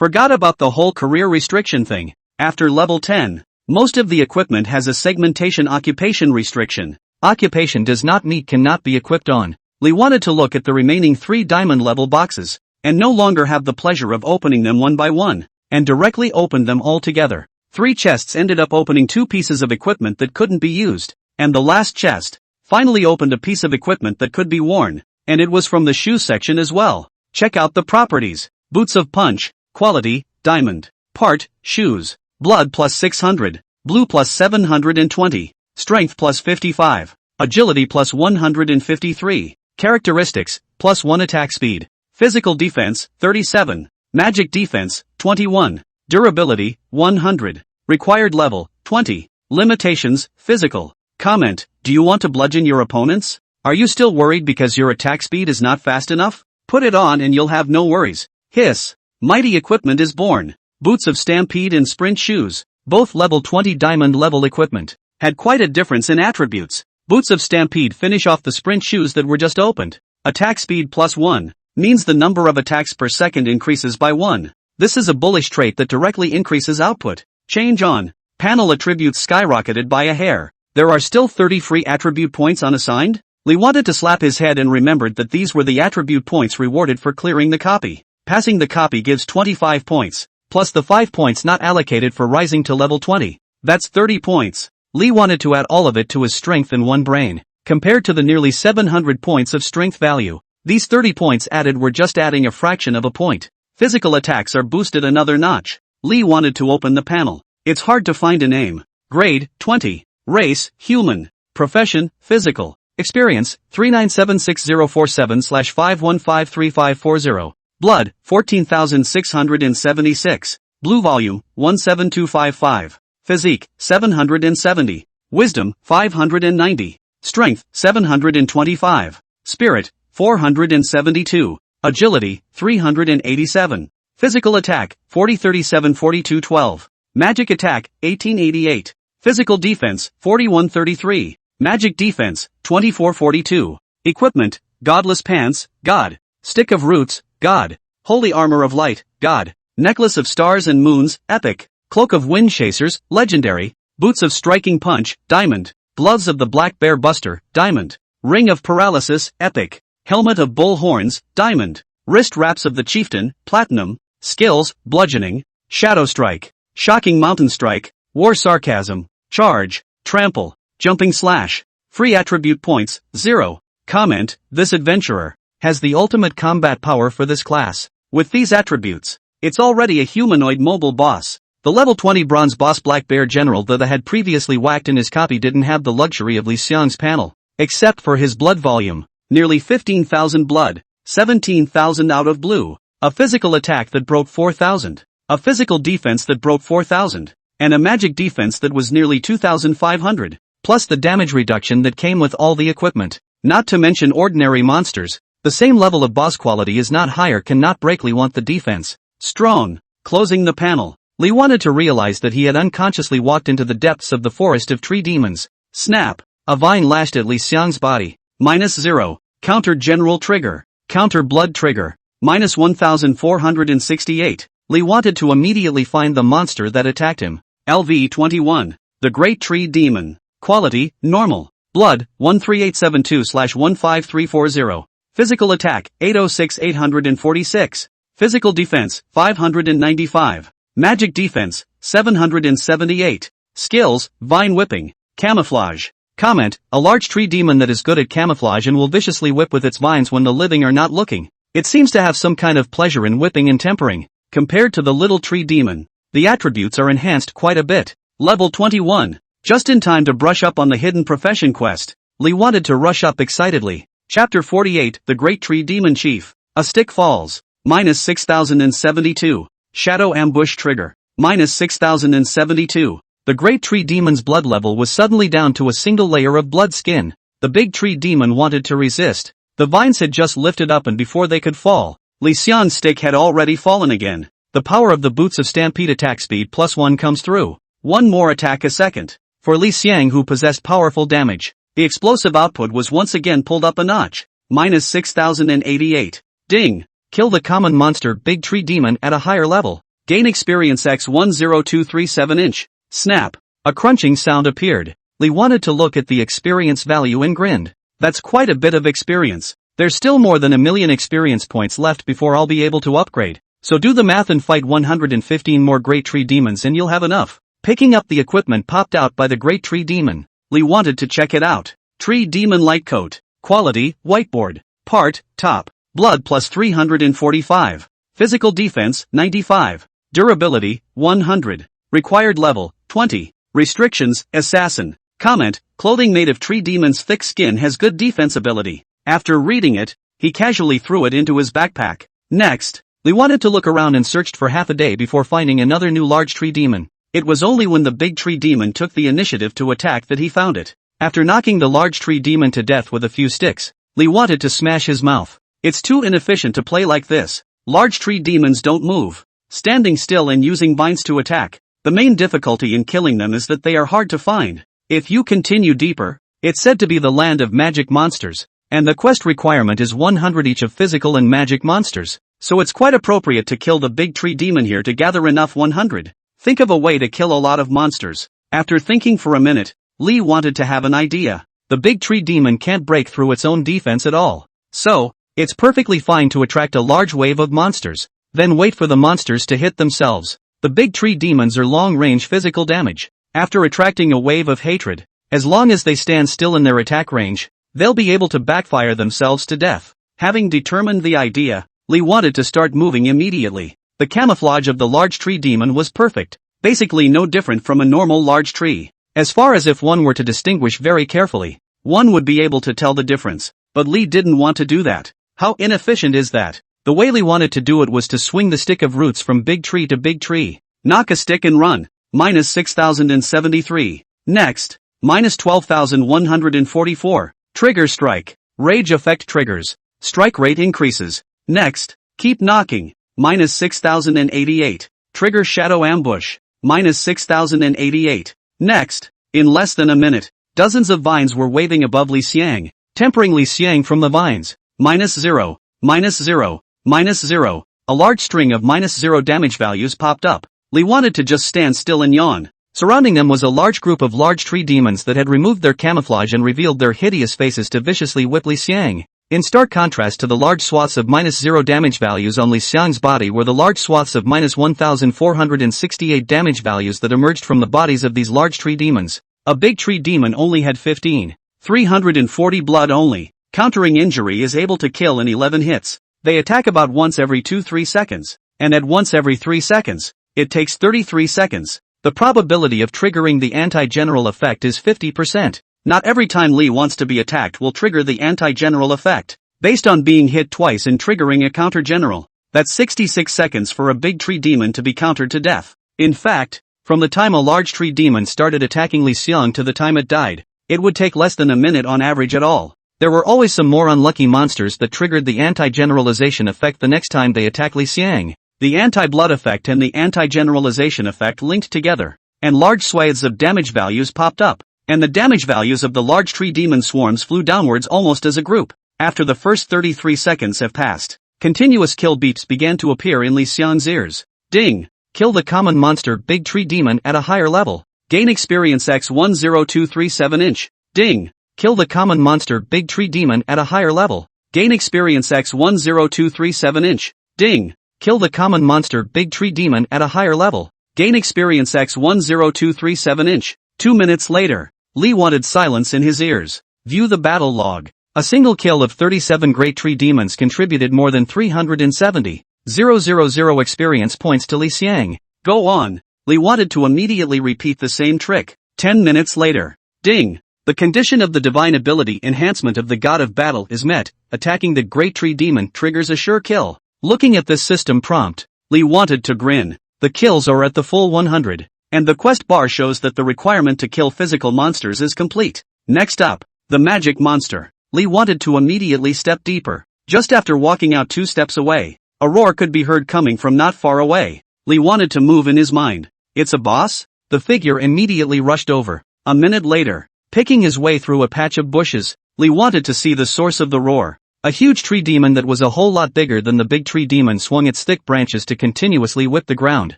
Forgot about the whole career restriction thing. After level 10, most of the equipment has a segmentation occupation restriction. Occupation does not meet cannot be equipped on. Lee wanted to look at the remaining 3 diamond level boxes, and no longer have the pleasure of opening them one by one, and directly opened them all together. 3 chests ended up opening 2 pieces of equipment that couldn't be used, and the last chest finally opened a piece of equipment that could be worn, and it was from the shoe section as well. Check out the properties. Boots of Punch, quality, diamond. Part, shoes. Blood plus 600. Blue plus 720. Strength plus 55. Agility plus 153. Characteristics, plus 1 attack speed. Physical defense, 37. Magic defense, 21. Durability, 100. Required level, 20. Limitations, physical. Comment, do you want to bludgeon your opponents? Are you still worried because your attack speed is not fast enough? Put it on and you'll have no worries. Hiss. Mighty equipment is born. Boots of Stampede and Sprint shoes. Both level 20 diamond level equipment. Had quite a difference in attributes. Boots of Stampede finish off the Sprint shoes that were just opened. Attack speed plus 1. Means the number of attacks per second increases by 1. This is a bullish trait that directly increases output. Change on. Panel attributes skyrocketed by a hair. There are still 30 free attribute points unassigned? Lee wanted to slap his head and remembered that these were the attribute points rewarded for clearing the copy. Passing the copy gives 25 points, plus the 5 points not allocated for rising to level 20. That's 30 points. Lee wanted to add all of it to his strength in one brain. Compared to the nearly 700 points of strength value, these 30 points added were just adding a fraction of a point. Physical attacks are boosted another notch. Lee wanted to open the panel. It's hard to find a name. Grade, 20. Race, human. Profession, physical. Experience, 397647/5153540. Blood, 14,676. Blue volume, 17255. Physique, 770. Wisdom, 590. Strength, 725. Spirit, 472. Agility, 387. Physical attack, 40-37-42-12. Magic attack, 1888. Physical defense, 4133. Magic defense, 2442. Equipment, Godless Pants, God. Stick of Roots, God. Holy Armor of Light, God. Necklace of Stars and Moons, Epic. Cloak of Wind Chasers, Legendary. Boots of Striking Punch, Diamond. Gloves of the Black Bear Buster, Diamond. Ring of Paralysis, Epic. Helmet of Bull Horns, Diamond. Wrist Wraps of the Chieftain, Platinum. Skills, Bludgeoning. Shadow Strike. Shocking Mountain Strike. War Sarcasm. Charge. Trample. Jumping Slash. Free attribute points, 0. Comment, this adventurer has the ultimate combat power for this class. With these attributes, it's already a humanoid mobile boss. The level 20 bronze boss Black Bear General that had previously whacked in his copy didn't have the luxury of Li Xiang's panel, except for his blood volume. Nearly 15,000 blood, 17,000 out of blue. A physical attack that broke 4,000. A physical defense that broke 4,000. And a magic defense that was nearly 2,500. Plus the damage reduction that came with all the equipment. Not to mention ordinary monsters. The same level of boss quality is not higher cannot break. Lee want the defense. Strong. Closing the panel. Lee wanted to realize that he had unconsciously walked into the depths of the forest of tree demons. Snap. A vine lashed at Li Xiang's body. -0. Counter general trigger. Counter blood trigger. -1468. Lee wanted to immediately find the monster that attacked him. LV-21. The Great Tree Demon. Quality, normal. Blood, 13872/15340. Physical attack, 806-846. Physical defense, 595. Magic defense, 778. Skills, vine whipping. Camouflage. Comment, a large tree demon that is good at camouflage and will viciously whip with its vines when the living are not looking. It seems to have some kind of pleasure in whipping and tempering. Compared to the little tree demon, the attributes are enhanced quite a bit. Level 21. Just in time to brush up on the hidden profession quest. Lee wanted to rush up excitedly. Chapter 48, The Great Tree Demon Chief. A stick falls. -6072. Shadow ambush trigger. -6072. The Great Tree Demon's blood level was suddenly down to a single layer of blood skin. The big tree demon wanted to resist. The vines had just lifted up and before they could fall, Li Xiang's stick had already fallen again. The power of the Boots of Stampede attack speed +1 comes through. One more attack a second. For Li Xiang who possessed powerful damage, the explosive output was once again pulled up a notch. -6088. Ding. Kill the common monster Big Tree Demon at a higher level. Gain experience X10237 inch. Snap. A crunching sound appeared. Lee wanted to look at the experience value and grinned. That's quite a bit of experience. There's still more than 1,000,000 experience points left before I'll be able to upgrade. So do the math and fight 115 more Great Tree Demons and you'll have enough. Picking up the equipment popped out by the Great Tree Demon. Lee wanted to check it out. Tree Demon Light Coat. Quality, whiteboard. Part, top. Blood +345. Physical defense, 95. Durability, 100. Required level, 20. Restrictions, assassin. Comment, clothing made of tree demon's thick skin has good defense ability. After reading it, he casually threw it into his backpack. Next, Lee wanted to look around and searched for half a day before finding another new large tree demon. It was only when the big tree demon took the initiative to attack that he found it. After knocking the large tree demon to death with a few sticks, Lee wanted to smash his mouth. It's too inefficient to play like this. Large tree demons don't move, standing still and using vines to attack. The main difficulty in killing them is that they are hard to find. If you continue deeper, it's said to be the land of magic monsters, and the quest requirement is 100 each of physical and magic monsters, so it's quite appropriate to kill the big tree demon here to gather enough 100. Think of a way to kill a lot of monsters. After thinking for a minute, Lee wanted to have an idea. The big tree demon can't break through its own defense at all, so it's perfectly fine to attract a large wave of monsters, then wait for the monsters to hit themselves. The big tree demons are long-range physical damage. After attracting a wave of hatred, as long as they stand still in their attack range, they'll be able to backfire themselves to death. Having determined the idea, Lee wanted to start moving immediately. The camouflage of the large tree demon was perfect, basically no different from a normal large tree. As far as if one were to distinguish very carefully, one would be able to tell the difference, but Lee didn't want to do that. How inefficient is that? The way Lee wanted to do it was to swing the stick of roots from big tree to big tree. Knock a stick and run. Minus 6073. Next, minus 12144. Trigger strike. Rage effect triggers. Strike rate increases. Next, keep knocking. Minus 6088. Trigger shadow ambush. Minus 6088. Next, in less than a minute, dozens of vines were waving above Li Xiang, tempering Li Xiang from the vines. Minus 0. Minus 0. Minus 0. A large string of minus 0 damage values popped up. Lee wanted to just stand still and yawn. Surrounding them was a large group of large tree demons that had removed their camouflage and revealed their hideous faces to viciously whip Li Xiang. In stark contrast to the large swaths of minus 0 damage values on Li Xiang's body were the large swaths of minus 1468 damage values that emerged from the bodies of these large tree demons. A big tree demon only had 340 blood only. Countering injury is able to kill in 11 hits. They attack about once every 2-3 seconds, and at once every 3 seconds. It takes 33 seconds. The probability of triggering the anti-general effect is 50%. Not every time Lee wants to be attacked will trigger the anti-general effect. Based on being hit twice and triggering a counter-general, that's 66 seconds for a big tree demon to be countered to death. In fact, from the time a large tree demon started attacking Li Xiang to the time it died, it would take less than a minute on average at all. There were always some more unlucky monsters that triggered the anti-generalization effect the next time they attack Li Xiang. The anti-blood effect and the anti-generalization effect linked together, and large swathes of damage values popped up, and the damage values of the large tree demon swarms flew downwards almost as a group. After the first 33 seconds have passed, continuous kill beeps began to appear in Li Xiang's ears. Ding! Kill the common monster big tree demon at a higher level. Gain experience x10237 inch. Ding! Kill the common monster big tree demon at a higher level. Gain experience x10237 inch. Ding! Kill the common monster big tree demon at a higher level. Gain experience x10237 inch. 2 minutes later, Lee wanted silence in his ears. View the battle log. A single kill of 37 great tree demons contributed more than 370,000 experience points to Li Xiang. Go on. Lee wanted to immediately repeat the same trick. 10 minutes later. Ding! The condition of the divine ability enhancement of the god of battle is met. Attacking the great tree demon triggers a sure kill. Looking at this system prompt, Lee wanted to grin. The kills are at the full 100, and the quest bar shows that the requirement to kill physical monsters is complete. Next up, the magic monster. Lee wanted to immediately step deeper. Just after walking out 2 steps away, a roar could be heard coming from not far away. Lee wanted to move in his mind. It's a boss? The figure immediately rushed over. A minute later, picking his way through a patch of bushes, Lee wanted to see the source of the roar. A huge tree demon that was a whole lot bigger than the big tree demon swung its thick branches to continuously whip the ground.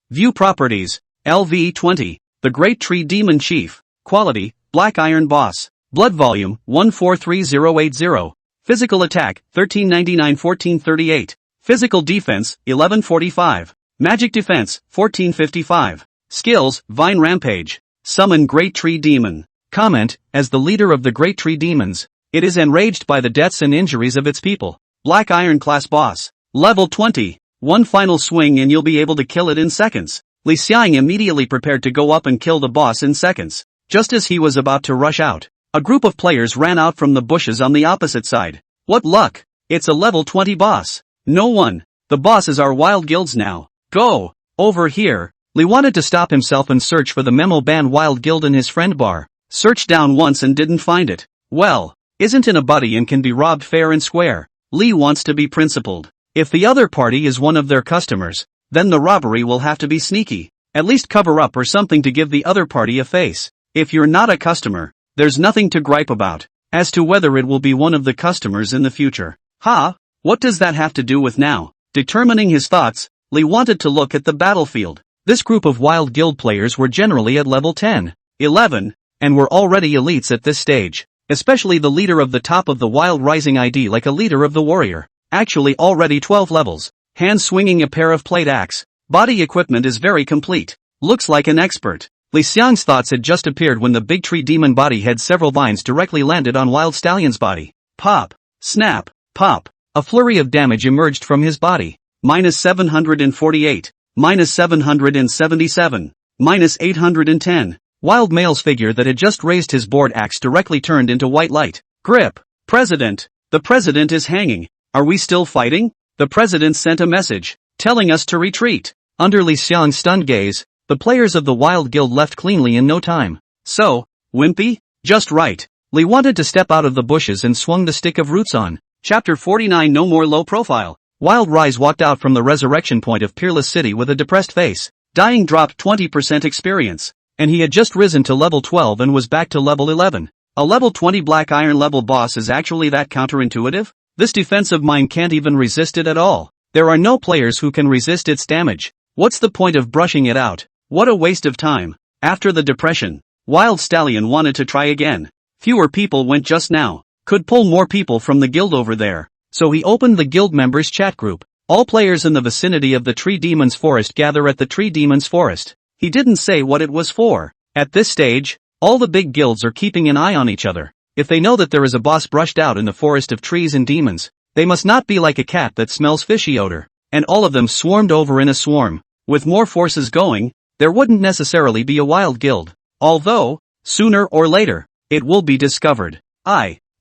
View properties. LV20. The Great Tree Demon Chief. Quality, Black Iron Boss. Blood volume, 143080. Physical attack, 1399-1438. Physical defense, 1145. Magic defense, 1455. Skills, Vine Rampage. Summon Great Tree Demon. Comment, as the leader of the Great Tree Demons, it is enraged by the deaths and injuries of its people. Black Iron Class Boss. Level 20. One final swing and you'll be able to kill it in seconds. Li Xiang immediately prepared to go up and kill the boss in seconds. Just as he was about to rush out, a group of players ran out from the bushes on the opposite side. What luck! It's a level 20 boss. No one. The boss is our wild guilds now. Go! Over here. Li wanted to stop himself and search for the memo ban wild guild in his friend bar. Searched down once and didn't find it. Well, isn't in a buddy and can be robbed fair and square. Li wants to be principled. If the other party is one of their customers, then the robbery will have to be sneaky. At least cover up or something to give the other party a face. If you're not a customer, there's nothing to gripe about. As to whether it will be one of the customers in the future. What does that have to do with now? Determining his thoughts, Li wanted to look at the battlefield. This group of wild guild players were generally at level 10, 11, and were already elites at this stage. Especially the leader of the top of the wild rising ID like a leader of the warrior. Actually already 12 levels. Hand swinging a pair of plate axe. Body equipment is very complete. Looks like an expert. Li Xiang's thoughts had just appeared when the big tree demon body had several vines directly landed on Wild Stallion's body. Pop. Snap. Pop. A flurry of damage emerged from his body. -748. -777. -810. Wild male's figure that had just raised his board axe directly turned into white light. Grip. President. The president is hanging. Are we still fighting? The president sent a message, telling us to retreat. Under Li Xiang's stunned gaze, the players of the Wild Guild left cleanly in no time. So, wimpy? Just right. Li wanted to step out of the bushes and swung the stick of roots on. Chapter 49 No more low profile. Wild Rise walked out from the resurrection point of Peerless City with a depressed face. Dying dropped 20% experience. And he had just risen to level 12 and was back to level 11. A level 20 Black Iron level boss is actually that counterintuitive? This defensive mine can't even resist it at all. There are no players who can resist its damage. What's the point of brushing it out? What a waste of time. After the depression, Wild Stallion wanted to try again. Fewer people went just now. Could pull more people from the guild over there. So he opened the guild members chat group. All players in the vicinity of the Tree Demon's Forest gather at the Tree Demon's Forest. He didn't say what it was for. At this stage, all the big guilds are keeping an eye on each other. If they know that there is a boss brushed out in the forest of trees and demons, they must not be like a cat that smells fishy odor. And all of them swarmed over in a swarm. With more forces going, there wouldn't necessarily be a wild guild. Although, sooner or later, it will be discovered.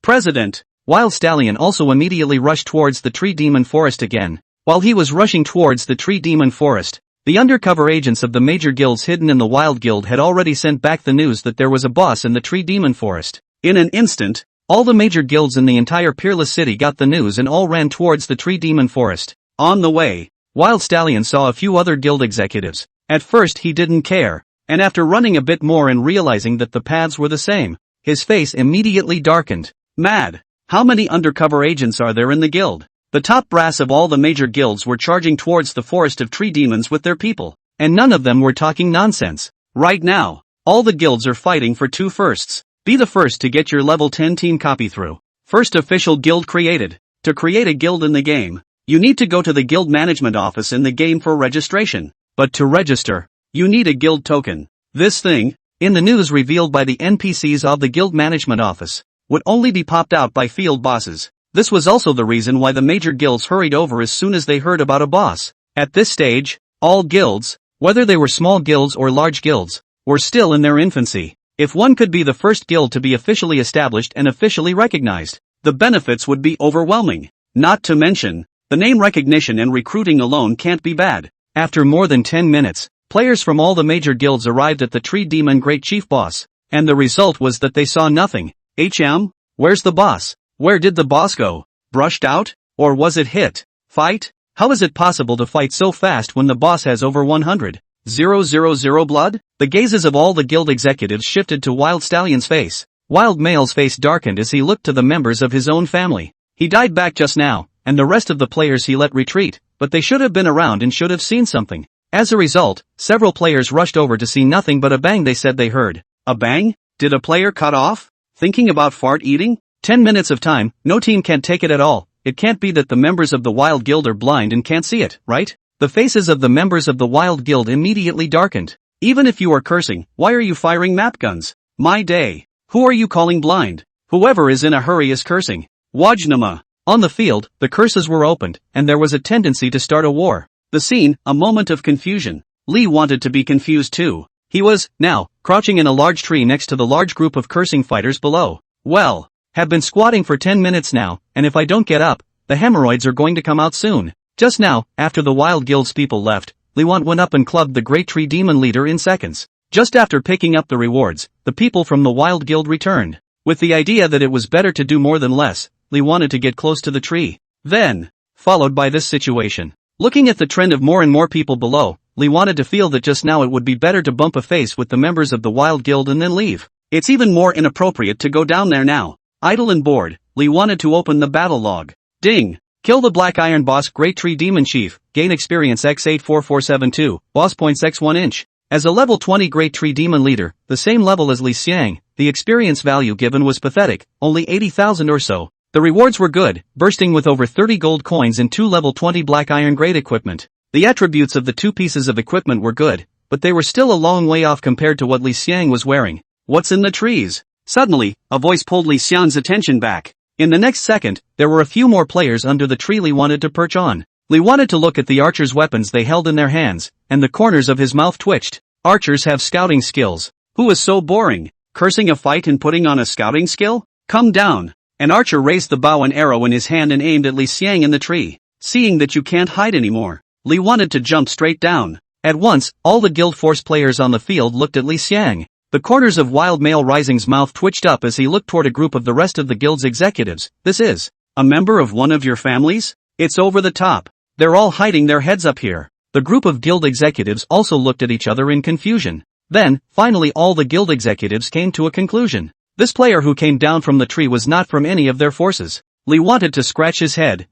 President. Wild Stallion also immediately rushed towards the Tree Demon Forest again. While he was rushing towards the Tree Demon Forest, the undercover agents of the major guilds hidden in the Wild Guild had already sent back the news that there was a boss in the Tree Demon Forest. In an instant, all the major guilds in the entire Peerless City got the news and all ran towards the Tree Demon Forest. On the way, Wild Stallion saw a few other guild executives. At first he didn't care, and after running a bit more and realizing that the paths were the same, his face immediately darkened. Mad. How many undercover agents are there in the guild? The top brass of all the major guilds were charging towards the forest of tree demons with their people, and none of them were talking nonsense. Right now, all the guilds are fighting for two firsts. Be the first to get your level 10 team copy through. First official guild created. To create a guild in the game, you need to go to the guild management office in the game for registration. But to register, you need a guild token. This thing, in the news revealed by the NPCs of the guild management office, would only be popped out by field bosses. This was also the reason why the major guilds hurried over as soon as they heard about a boss. At this stage, all guilds, whether they were small guilds or large guilds, were still in their infancy. If one could be the first guild to be officially established and officially recognized, the benefits would be overwhelming. Not to mention, the name recognition and recruiting alone can't be bad. After more than 10 minutes, players from all the major guilds arrived at the Tree Demon Great Chief Boss, and the result was that they saw nothing. Where's the boss? Where did the boss go? Brushed out? Or was it hit? Fight? How is it possible to fight so fast when the boss has over 100,000 blood? The gazes of all the guild executives shifted to Wild Stallion's face. Wild Male's face darkened as he looked to the members of his own family. He died back just now, and the rest of the players he let retreat, but they should have been around and should have seen something. As a result, several players rushed over to see nothing but a bang they said they heard. A bang? Did a player cut off? Thinking about fart eating? 10 minutes of time, no team can take it at all. It can't be that the members of the Wild Guild are blind and can't see it, right? The faces of the members of the Wild Guild immediately darkened. Even if you are cursing, why are you firing map guns? My day. Who are you calling blind? Whoever is in a hurry is cursing. Wajnama. On the field, the curses were opened, and there was a tendency to start a war. The scene, a moment of confusion. Li wanted to be confused too. He was, now, crouching in a large tree next to the large group of cursing fighters below. Well, have been squatting for 10 minutes now, and if I don't get up, the hemorrhoids are going to come out soon. Just now, after the Wild Guild's people left, Li went up and clubbed the Great Tree Demon leader in seconds. Just after picking up the rewards, the people from the Wild Guild returned. With the idea that it was better to do more than less, Li wanted to get close to the tree. Then, followed by this situation. Looking at the trend of more and more people below, Li wanted to feel that just now it would be better to bump a face with the members of the Wild Guild and then leave. It's even more inappropriate to go down there now. Idle and bored, Li wanted to open the battle log. Ding! Kill the Black Iron Boss Great Tree Demon Chief, gain experience x84472, boss points x1 inch. As a level 20 Great Tree Demon leader, the same level as Li Xiang, the experience value given was pathetic, only 80,000 or so. The rewards were good, bursting with over 30 gold coins and 2 level 20 Black Iron grade equipment. The attributes of the 2 pieces of equipment were good, but they were still a long way off compared to what Li Xiang was wearing. What's in the trees? Suddenly, a voice pulled Li Xiang's attention back. In the next second, there were a few more players under the tree Li wanted to perch on. Li wanted to look at the archers' weapons they held in their hands, and the corners of his mouth twitched. Archers have scouting skills. Who is so boring? Cursing a fight and putting on a scouting skill? Come down. An archer raised the bow and arrow in his hand and aimed at Li Xiang in the tree. Seeing that you can't hide anymore, Li wanted to jump straight down. At once, all the guild force players on the field looked at Li Xiang. The corners of Wild Male Rising's mouth twitched up as he looked toward a group of the rest of the guild's executives. This is a member of one of your families? It's over the top. They're all hiding their heads up here. The group of guild executives also looked at each other in confusion. Then, finally all the guild executives came to a conclusion. This player who came down from the tree was not from any of their forces. Li wanted to scratch his head.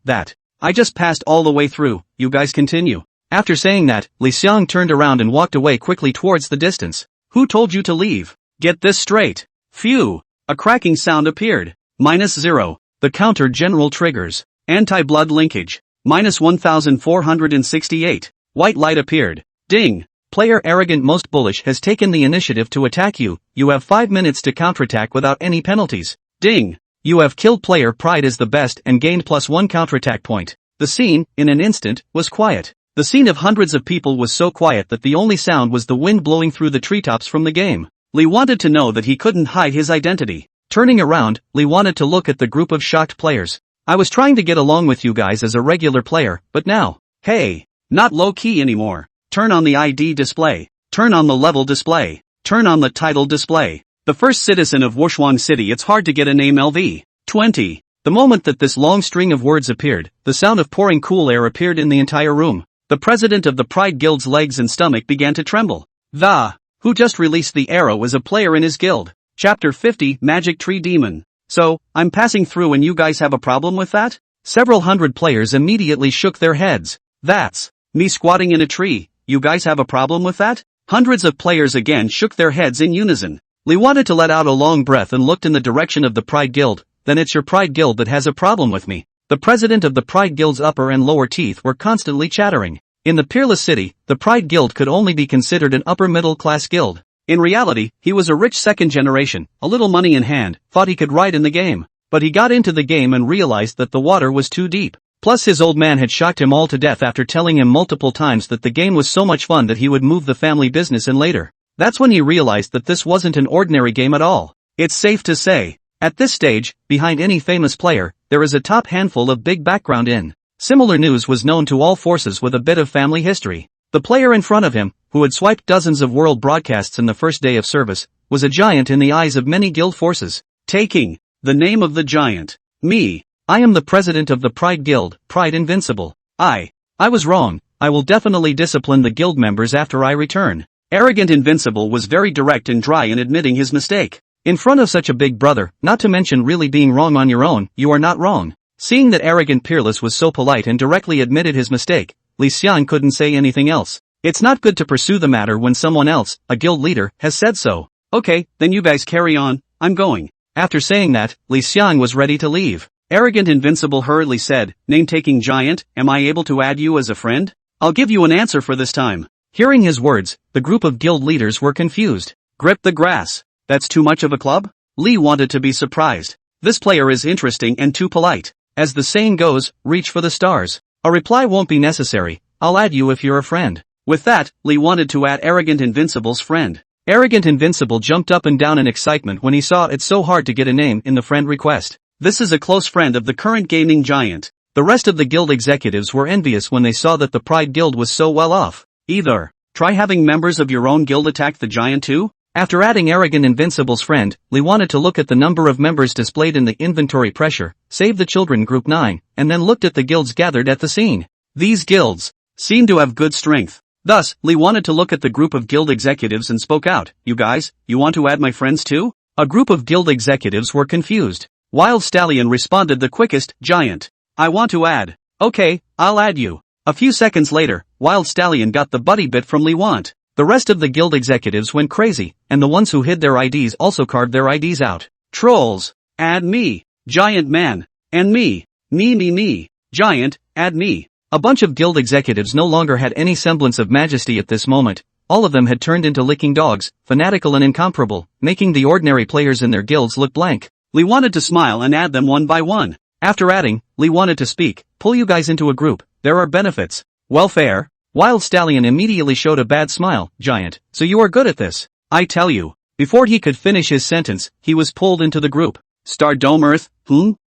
I just passed all the way through, you guys continue. After saying that, Li Xiang turned around and walked away quickly towards the distance. Who told you to leave? Get this straight. Phew. A cracking sound appeared. -0. The counter general triggers. Anti-blood linkage. -1468. White light appeared. Ding. Player Arrogant Most Bullish has taken the initiative to attack you. You have 5 minutes to counterattack without any penalties. Ding. You have killed player Pride is the best and gained +1 counterattack point. The scene, in an instant, was quiet. The scene of hundreds of people was so quiet that the only sound was the wind blowing through the treetops from the game. Li wanted to know that he couldn't hide his identity. Turning around, Li wanted to look at the group of shocked players. I was trying to get along with you guys as a regular player, but now, hey, not low-key anymore. Turn on the ID display. Turn on the level display. Turn on the title display. The first citizen of Wushuang City. It's hard to get a name LV. 20. The moment that this long string of words appeared, the sound of pouring cool air appeared in the entire room. The president of the Pride Guild's legs and stomach began to tremble. Who just released the arrow is a player in his guild. Chapter 50, Magic Tree Demon. So, I'm passing through and you guys have a problem with that? Several hundred players immediately shook their heads. That's me squatting in a tree. You guys have a problem with that? Hundreds of players again shook their heads in unison. Li wanted to let out a long breath and looked in the direction of the Pride Guild. Then it's your Pride Guild that has a problem with me. The president of the Pride Guild's upper and lower teeth were constantly chattering. In the Peerless City, the Pride Guild could only be considered an upper-middle-class guild. In reality, he was a rich second generation, a little money in hand, thought he could ride in the game. But he got into the game and realized that the water was too deep. Plus his old man had shocked him all to death after telling him multiple times that the game was so much fun that he would move the family business in later. That's when he realized that this wasn't an ordinary game at all. It's safe to say, at this stage, behind any famous player, there is a top handful of big background in. Similar news was known to all forces with a bit of family history. The player in front of him, who had swiped dozens of world broadcasts in the first day of service, was a giant in the eyes of many guild forces. Taking the name of the giant. Me. I am the president of the Pride Guild, Pride Invincible. I was wrong. I will definitely discipline the guild members after I return. Arrogant Invincible was very direct and dry in admitting his mistake. In front of such a big brother, not to mention really being wrong on your own, you are not wrong. Seeing that Arrogant Peerless was so polite and directly admitted his mistake, Li Xiang couldn't say anything else. It's not good to pursue the matter when someone else, a guild leader, has said so. Okay, then you guys carry on, I'm going. After saying that, Li Xiang was ready to leave. Arrogant Invincible hurriedly said, Name-taking giant, am I able to add you as a friend? I'll give you an answer for this time. Hearing his words, the group of guild leaders were confused. Grip the grass. That's too much of a club? Li wanted to be surprised. This player is interesting and too polite. As the saying goes, reach for the stars. A reply won't be necessary, I'll add you if you're a friend. With that, Lee wanted to add Arrogant Invincible's friend. Arrogant Invincible jumped up and down in excitement when he saw it's so hard to get a name in the friend request. This is a close friend of the current gaming giant. The rest of the guild executives were envious when they saw that the Pride Guild was so well off. Either try having members of your own guild attack the giant too? After adding Arrogant Invincible's friend, Lee wanted to look at the number of members displayed in the inventory pressure, save the children group 9, and then looked at the guilds gathered at the scene. These guilds seemed to have good strength. Thus, Lee wanted to look at the group of guild executives and spoke out, "You guys, you want to add my friends too?" A group of guild executives were confused. Wild Stallion responded the quickest, "Giant. I want to add." "Okay, I'll add you." A few seconds later, Wild Stallion got the buddy bit from Lee Want. The rest of the guild executives went crazy, and the ones who hid their IDs also carved their IDs out. "Trolls, add me. Giant man. And me. Me. Giant, add me." A bunch of guild executives no longer had any semblance of majesty at this moment. All of them had turned into licking dogs, fanatical and incomparable, making the ordinary players in their guilds look blank. Lee wanted to smile and add them one by one. After adding, Lee wanted to speak, "Pull you guys into a group, there are benefits. Welfare." Wild Stallion immediately showed a bad smile, "Giant, so you are good at this. I tell you." Before he could finish his sentence, he was pulled into the group. "Stardome Earth,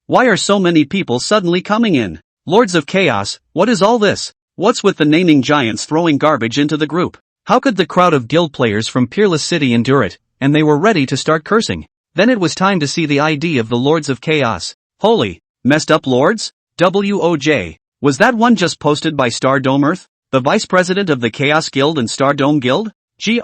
Why are so many people suddenly coming in? Lords of Chaos, what is all this? What's with the naming giants throwing garbage into the group? How could the crowd of guild players from Peerless City endure it?" And they were ready to start cursing. Then it was time to see the ID of the Lords of Chaos. Holy, messed up lords? WOJ. Was that one just posted by Stardome Earth, the vice president of the Chaos Guild and Stardome Guild? See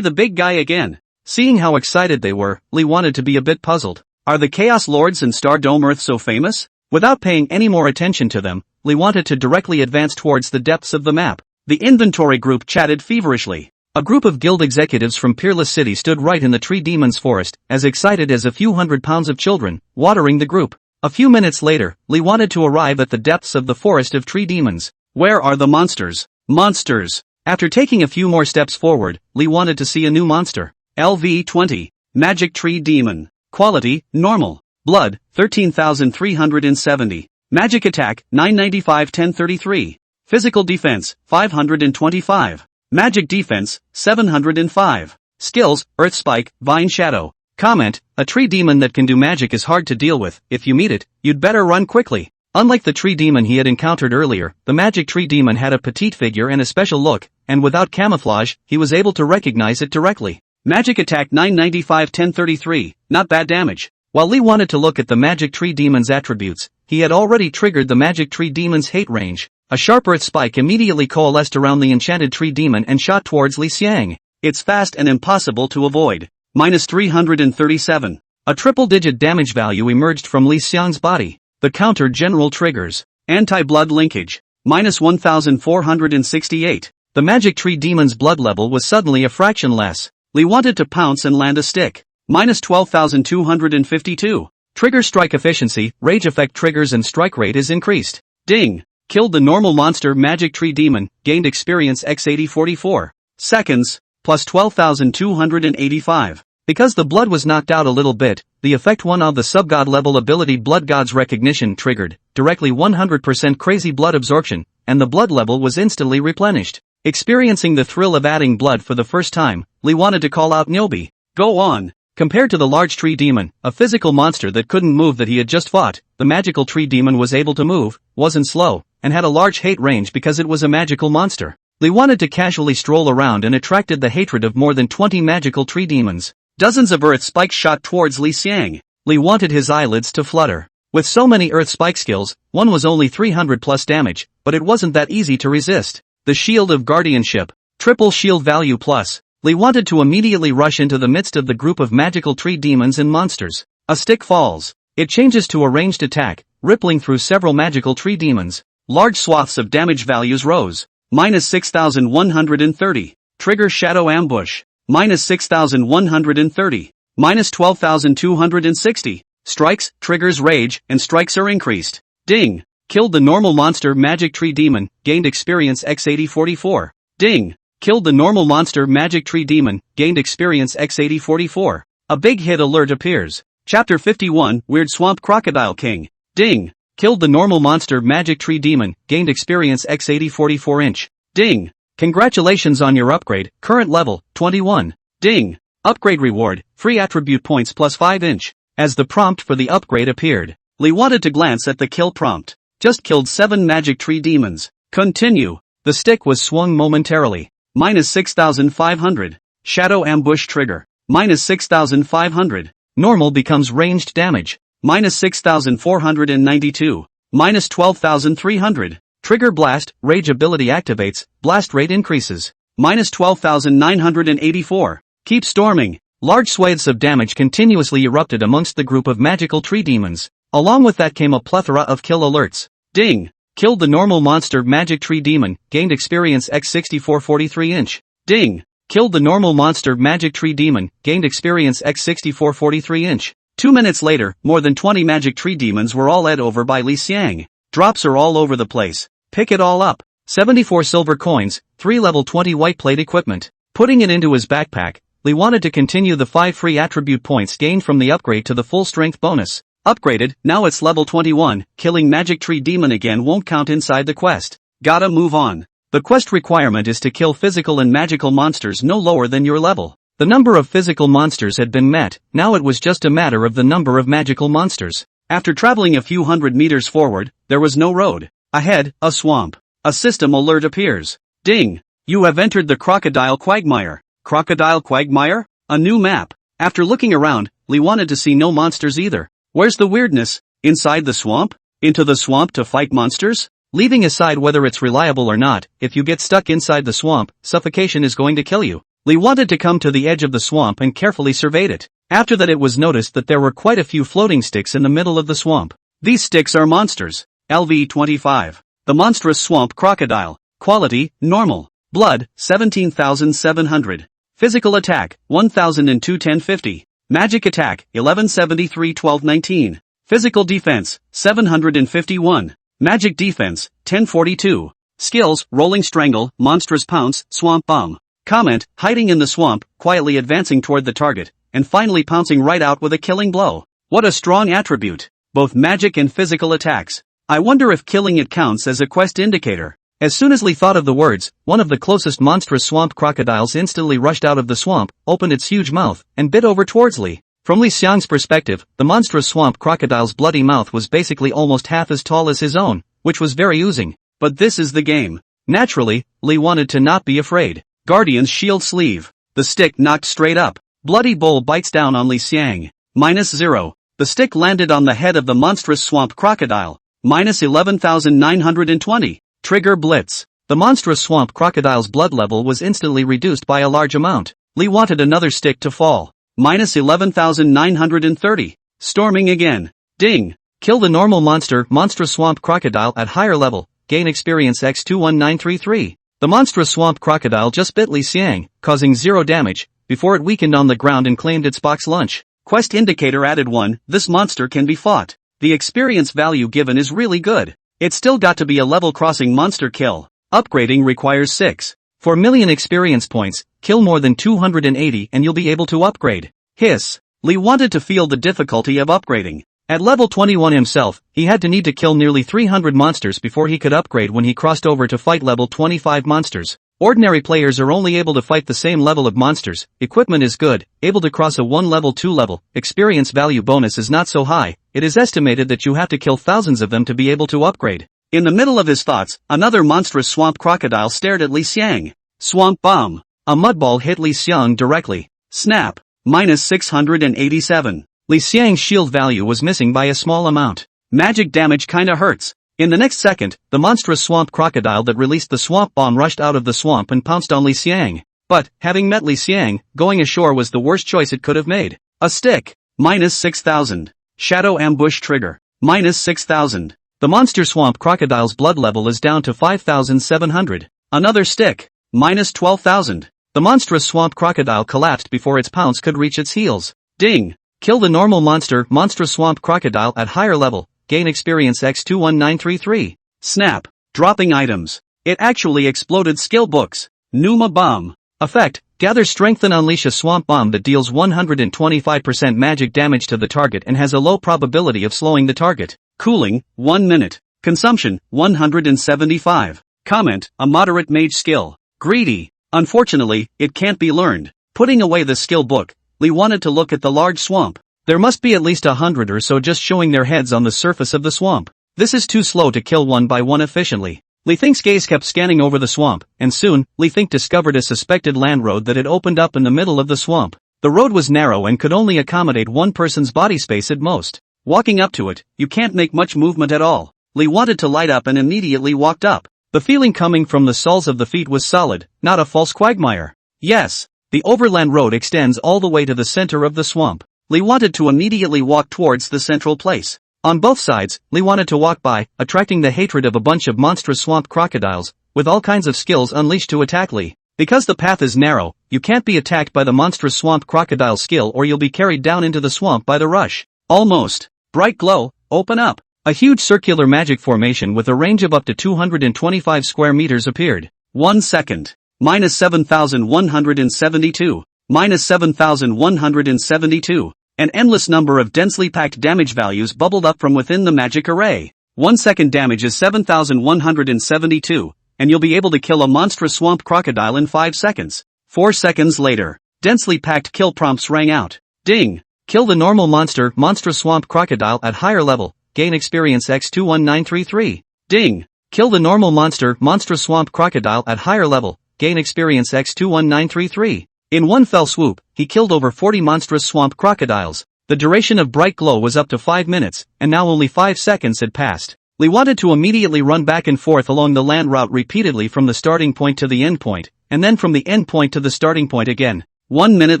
the big guy again. Seeing how excited they were, Lee wanted to be a bit puzzled. Are the Chaos Lords and Stardome Earth so famous? Without paying any more attention to them, Lee wanted to directly advance towards the depths of the map. The inventory group chatted feverishly. A group of guild executives from Peerless City stood right in the Tree Demon's forest, as excited as a few hundred pounds of children, watering the group. A few minutes later, Lee wanted to arrive at the depths of the forest of Tree Demons. Where are the monsters? Monsters! After taking a few more steps forward, Lee wanted to see a new monster. LV20. Magic Tree Demon. Quality, normal. Blood, 13,370. Magic attack, 995-1033. Physical defense, 525. Magic defense, 705. Skills, Earth Spike, Vine Shadow. Comment, a tree demon that can do magic is hard to deal with. If you meet it, you'd better run quickly. Unlike the tree demon he had encountered earlier, the magic tree demon had a petite figure and a special look, and without camouflage, he was able to recognize it directly. Magic attack 995-1033, not bad damage. While Lee wanted to look at the magic tree demon's attributes, he had already triggered the magic tree demon's hate range. A sharp earth spike immediately coalesced around the enchanted tree demon and shot towards Li Xiang. It's fast and impossible to avoid. -337. A triple-digit damage value emerged from Li Xiang's body. The counter general triggers. Anti-blood linkage. -1468. The magic tree demon's blood level was suddenly a fraction less. Lee wanted to pounce and land a stick. -12,252. Trigger strike efficiency, rage effect triggers and strike rate is increased. Ding. Killed the normal monster magic tree demon, gained experience x8044. Seconds, plus 12,285. Because the blood was knocked out a little bit, the effect one of the subgod level ability Blood God's Recognition triggered, directly 100% crazy blood absorption, and the blood level was instantly replenished. Experiencing the thrill of adding blood for the first time, Lee wanted to call out Nyobi. Go on. Compared to the large tree demon, a physical monster that couldn't move that he had just fought, the magical tree demon was able to move, wasn't slow, and had a large hate range because it was a magical monster. Lee wanted to casually stroll around and attracted the hatred of more than 20 magical tree demons. Dozens of earth spikes shot towards Li Xiang. Lee wanted his eyelids to flutter. With so many earth spike skills, one was only 300 plus damage, but it wasn't that easy to resist. The Shield of Guardianship. Triple shield value plus. Lee wanted to immediately rush into the midst of the group of magical tree demons and monsters. A stick falls. It changes to a ranged attack, rippling through several magical tree demons. Large swaths of damage values rose. -6,130. Trigger Shadow Ambush. -6,130. -12,260. Strikes, triggers rage, and strikes are increased. Ding. Killed the normal monster magic tree demon, gained experience x8044. Ding. Killed the normal monster magic tree demon, gained experience x8044. A big hit alert appears. Chapter 51, Weird Swamp Crocodile King. Ding. Killed the normal monster Magic Tree Demon, gained experience x 8044 inch. Ding. Congratulations on your upgrade, current level, 21. Ding. Upgrade reward, free attribute points plus 5 inch. As the prompt for the upgrade appeared, Lee wanted to glance at the kill prompt. Just killed 7 Magic Tree Demons. Continue. The stick was swung momentarily. Minus 6500. Shadow Ambush Trigger. Minus 6500. Normal becomes ranged damage. Minus 6492. Minus 12300. Trigger Blast, Rage ability activates, blast rate increases. Minus 12984. Keep storming. Large swathes of damage continuously erupted amongst the group of magical tree demons. Along with that came a plethora of kill alerts. Ding. Killed the normal monster Magic Tree Demon, gained experience x 6443 inch. Ding. Killed the normal monster Magic Tree Demon, gained experience x 6443 inch. 2 minutes later, more than 20 Magic Tree Demons were all led over by Li Xiang. Drops are all over the place. Pick it all up. 74 silver coins, 3 level 20 white plate equipment. Putting it into his backpack, Lee wanted to continue the 5 free attribute points gained from the upgrade to the full strength bonus. Upgraded, now it's level 21, killing Magic Tree Demon again won't count inside the quest. Gotta move on. The quest requirement is to kill physical and magical monsters no lower than your level. The number of physical monsters had been met, now it was just a matter of the number of magical monsters. After traveling a few hundred meters forward, there was no road. Ahead, a swamp. A system alert appears. Ding! You have entered the Crocodile Quagmire. Crocodile Quagmire? A new map. After looking around, Lee wanted to see no monsters either. Where's the weirdness? Inside the swamp? Into the swamp to fight monsters? Leaving aside whether it's reliable or not, if you get stuck inside the swamp, suffocation is going to kill you. Lee wanted to come to the edge of the swamp and carefully surveyed it. After that it was noticed that there were quite a few floating sticks in the middle of the swamp. These sticks are monsters. LV25. The monstrous swamp crocodile. Quality, normal. Blood, 17,700. Physical attack, 1,002 1050. Magic attack, 1173 1219. Physical defense, 751. Magic defense, 1042. Skills, rolling strangle, monstrous pounce, swamp bomb. Comment, hiding in the swamp, quietly advancing toward the target, and finally pouncing right out with a killing blow. What a strong attribute. Both magic and physical attacks. I wonder if killing it counts as a quest indicator. As soon as Lee thought of the words, one of the closest monstrous swamp crocodiles instantly rushed out of the swamp, opened its huge mouth, and bit over towards Lee. From Li Xiang's perspective, the monstrous swamp crocodile's bloody mouth was basically almost half as tall as his own, which was very oozing. But this is the game. Naturally, Lee wanted to not be afraid. Guardian's shield sleeve. The stick knocked straight up. Bloody Bull bites down on Li Xiang. -0. The stick landed on the head of the monstrous swamp crocodile. -11,920. Trigger Blitz. The monstrous swamp crocodile's blood level was instantly reduced by a large amount. Lee wanted another stick to fall. -11,930. Storming again. Ding. Kill the normal monstrous swamp crocodile at higher level. Gain experience x 21933. The monstrous swamp crocodile just bit Li Xiang, causing 0 damage, before it weakened on the ground and claimed its box lunch. Quest indicator added 1, this monster can be fought. The experience value given is really good. It's still got to be a level crossing monster kill. Upgrading requires 6. For million experience points, kill more than 280 and you'll be able to upgrade. Hiss. Lee wanted to feel the difficulty of upgrading. At level 21 himself, he had to need to kill nearly 300 monsters before he could upgrade when he crossed over to fight level 25 monsters. Ordinary players are only able to fight the same level of monsters, equipment is good, able to cross a 1 level 2 level, experience value bonus is not so high, it is estimated that you have to kill thousands of them to be able to upgrade. In the middle of his thoughts, another monstrous swamp crocodile stared at Li Xiang. Swamp Bomb. A mudball hit Li Xiang directly. Snap. -687. Li Xiang's shield value was missing by a small amount. Magic damage kinda hurts. In the next second, the monstrous swamp crocodile that released the swamp bomb rushed out of the swamp and pounced on Li Xiang. But, having met Li Xiang, going ashore was the worst choice it could have made. A stick. -6,000. Shadow Ambush Trigger. -6,000. The monster swamp crocodile's blood level is down to 5,700. Another stick. -12,000. The monstrous swamp crocodile collapsed before its pounce could reach its heels. Ding. Kill the normal monstrous swamp crocodile at higher level. Gain experience x 21933. Snap. Dropping items. It actually exploded skill books. Numa Bomb. Effect. Gather strength and unleash a swamp bomb that deals 125% magic damage to the target and has a low probability of slowing the target. Cooling, 1 minute. Consumption, 175. Comment, a moderate mage skill. Greedy. Unfortunately, it can't be learned. Putting away the skill book, Lee wanted to look at the large swamp. There must be at least 100 or so just showing their heads on the surface of the swamp. This is too slow to kill one by one efficiently. Lee Think's gaze kept scanning over the swamp, and soon, Lee Think discovered a suspected land road that had opened up in the middle of the swamp. The road was narrow and could only accommodate one person's body space at most. Walking up to it, you can't make much movement at all. Lee wanted to light up and immediately walked up. The feeling coming from the soles of the feet was solid, not a false quagmire. Yes, the overland road extends all the way to the center of the swamp. Lee wanted to immediately walk towards the central place. On both sides, Lee wanted to walk by, attracting the hatred of a bunch of monstrous swamp crocodiles, with all kinds of skills unleashed to attack Lee. Because the path is narrow, you can't be attacked by the monstrous swamp crocodile skill or you'll be carried down into the swamp by the rush. Almost. Bright glow, open up. A huge circular magic formation with a range of up to 225 square meters appeared. 1 second. Minus 7,172. Minus 7,172. An endless number of densely packed damage values bubbled up from within the magic array. 1 second damage is 7,172, and you'll be able to kill a monstrous swamp crocodile in 5 seconds. 4 seconds later, densely packed kill prompts rang out. Ding! Kill the normal monstrous swamp crocodile at higher level, gain experience X21933. Ding! Kill the normal monstrous swamp crocodile at higher level, gain experience X21933. In one fell swoop, he killed over 40 monstrous swamp crocodiles. The duration of bright glow was up to 5 minutes, and now only 5 seconds had passed. Lee wanted to immediately run back and forth along the land route repeatedly from the starting point to the end point, and then from the end point to the starting point again. 1 minute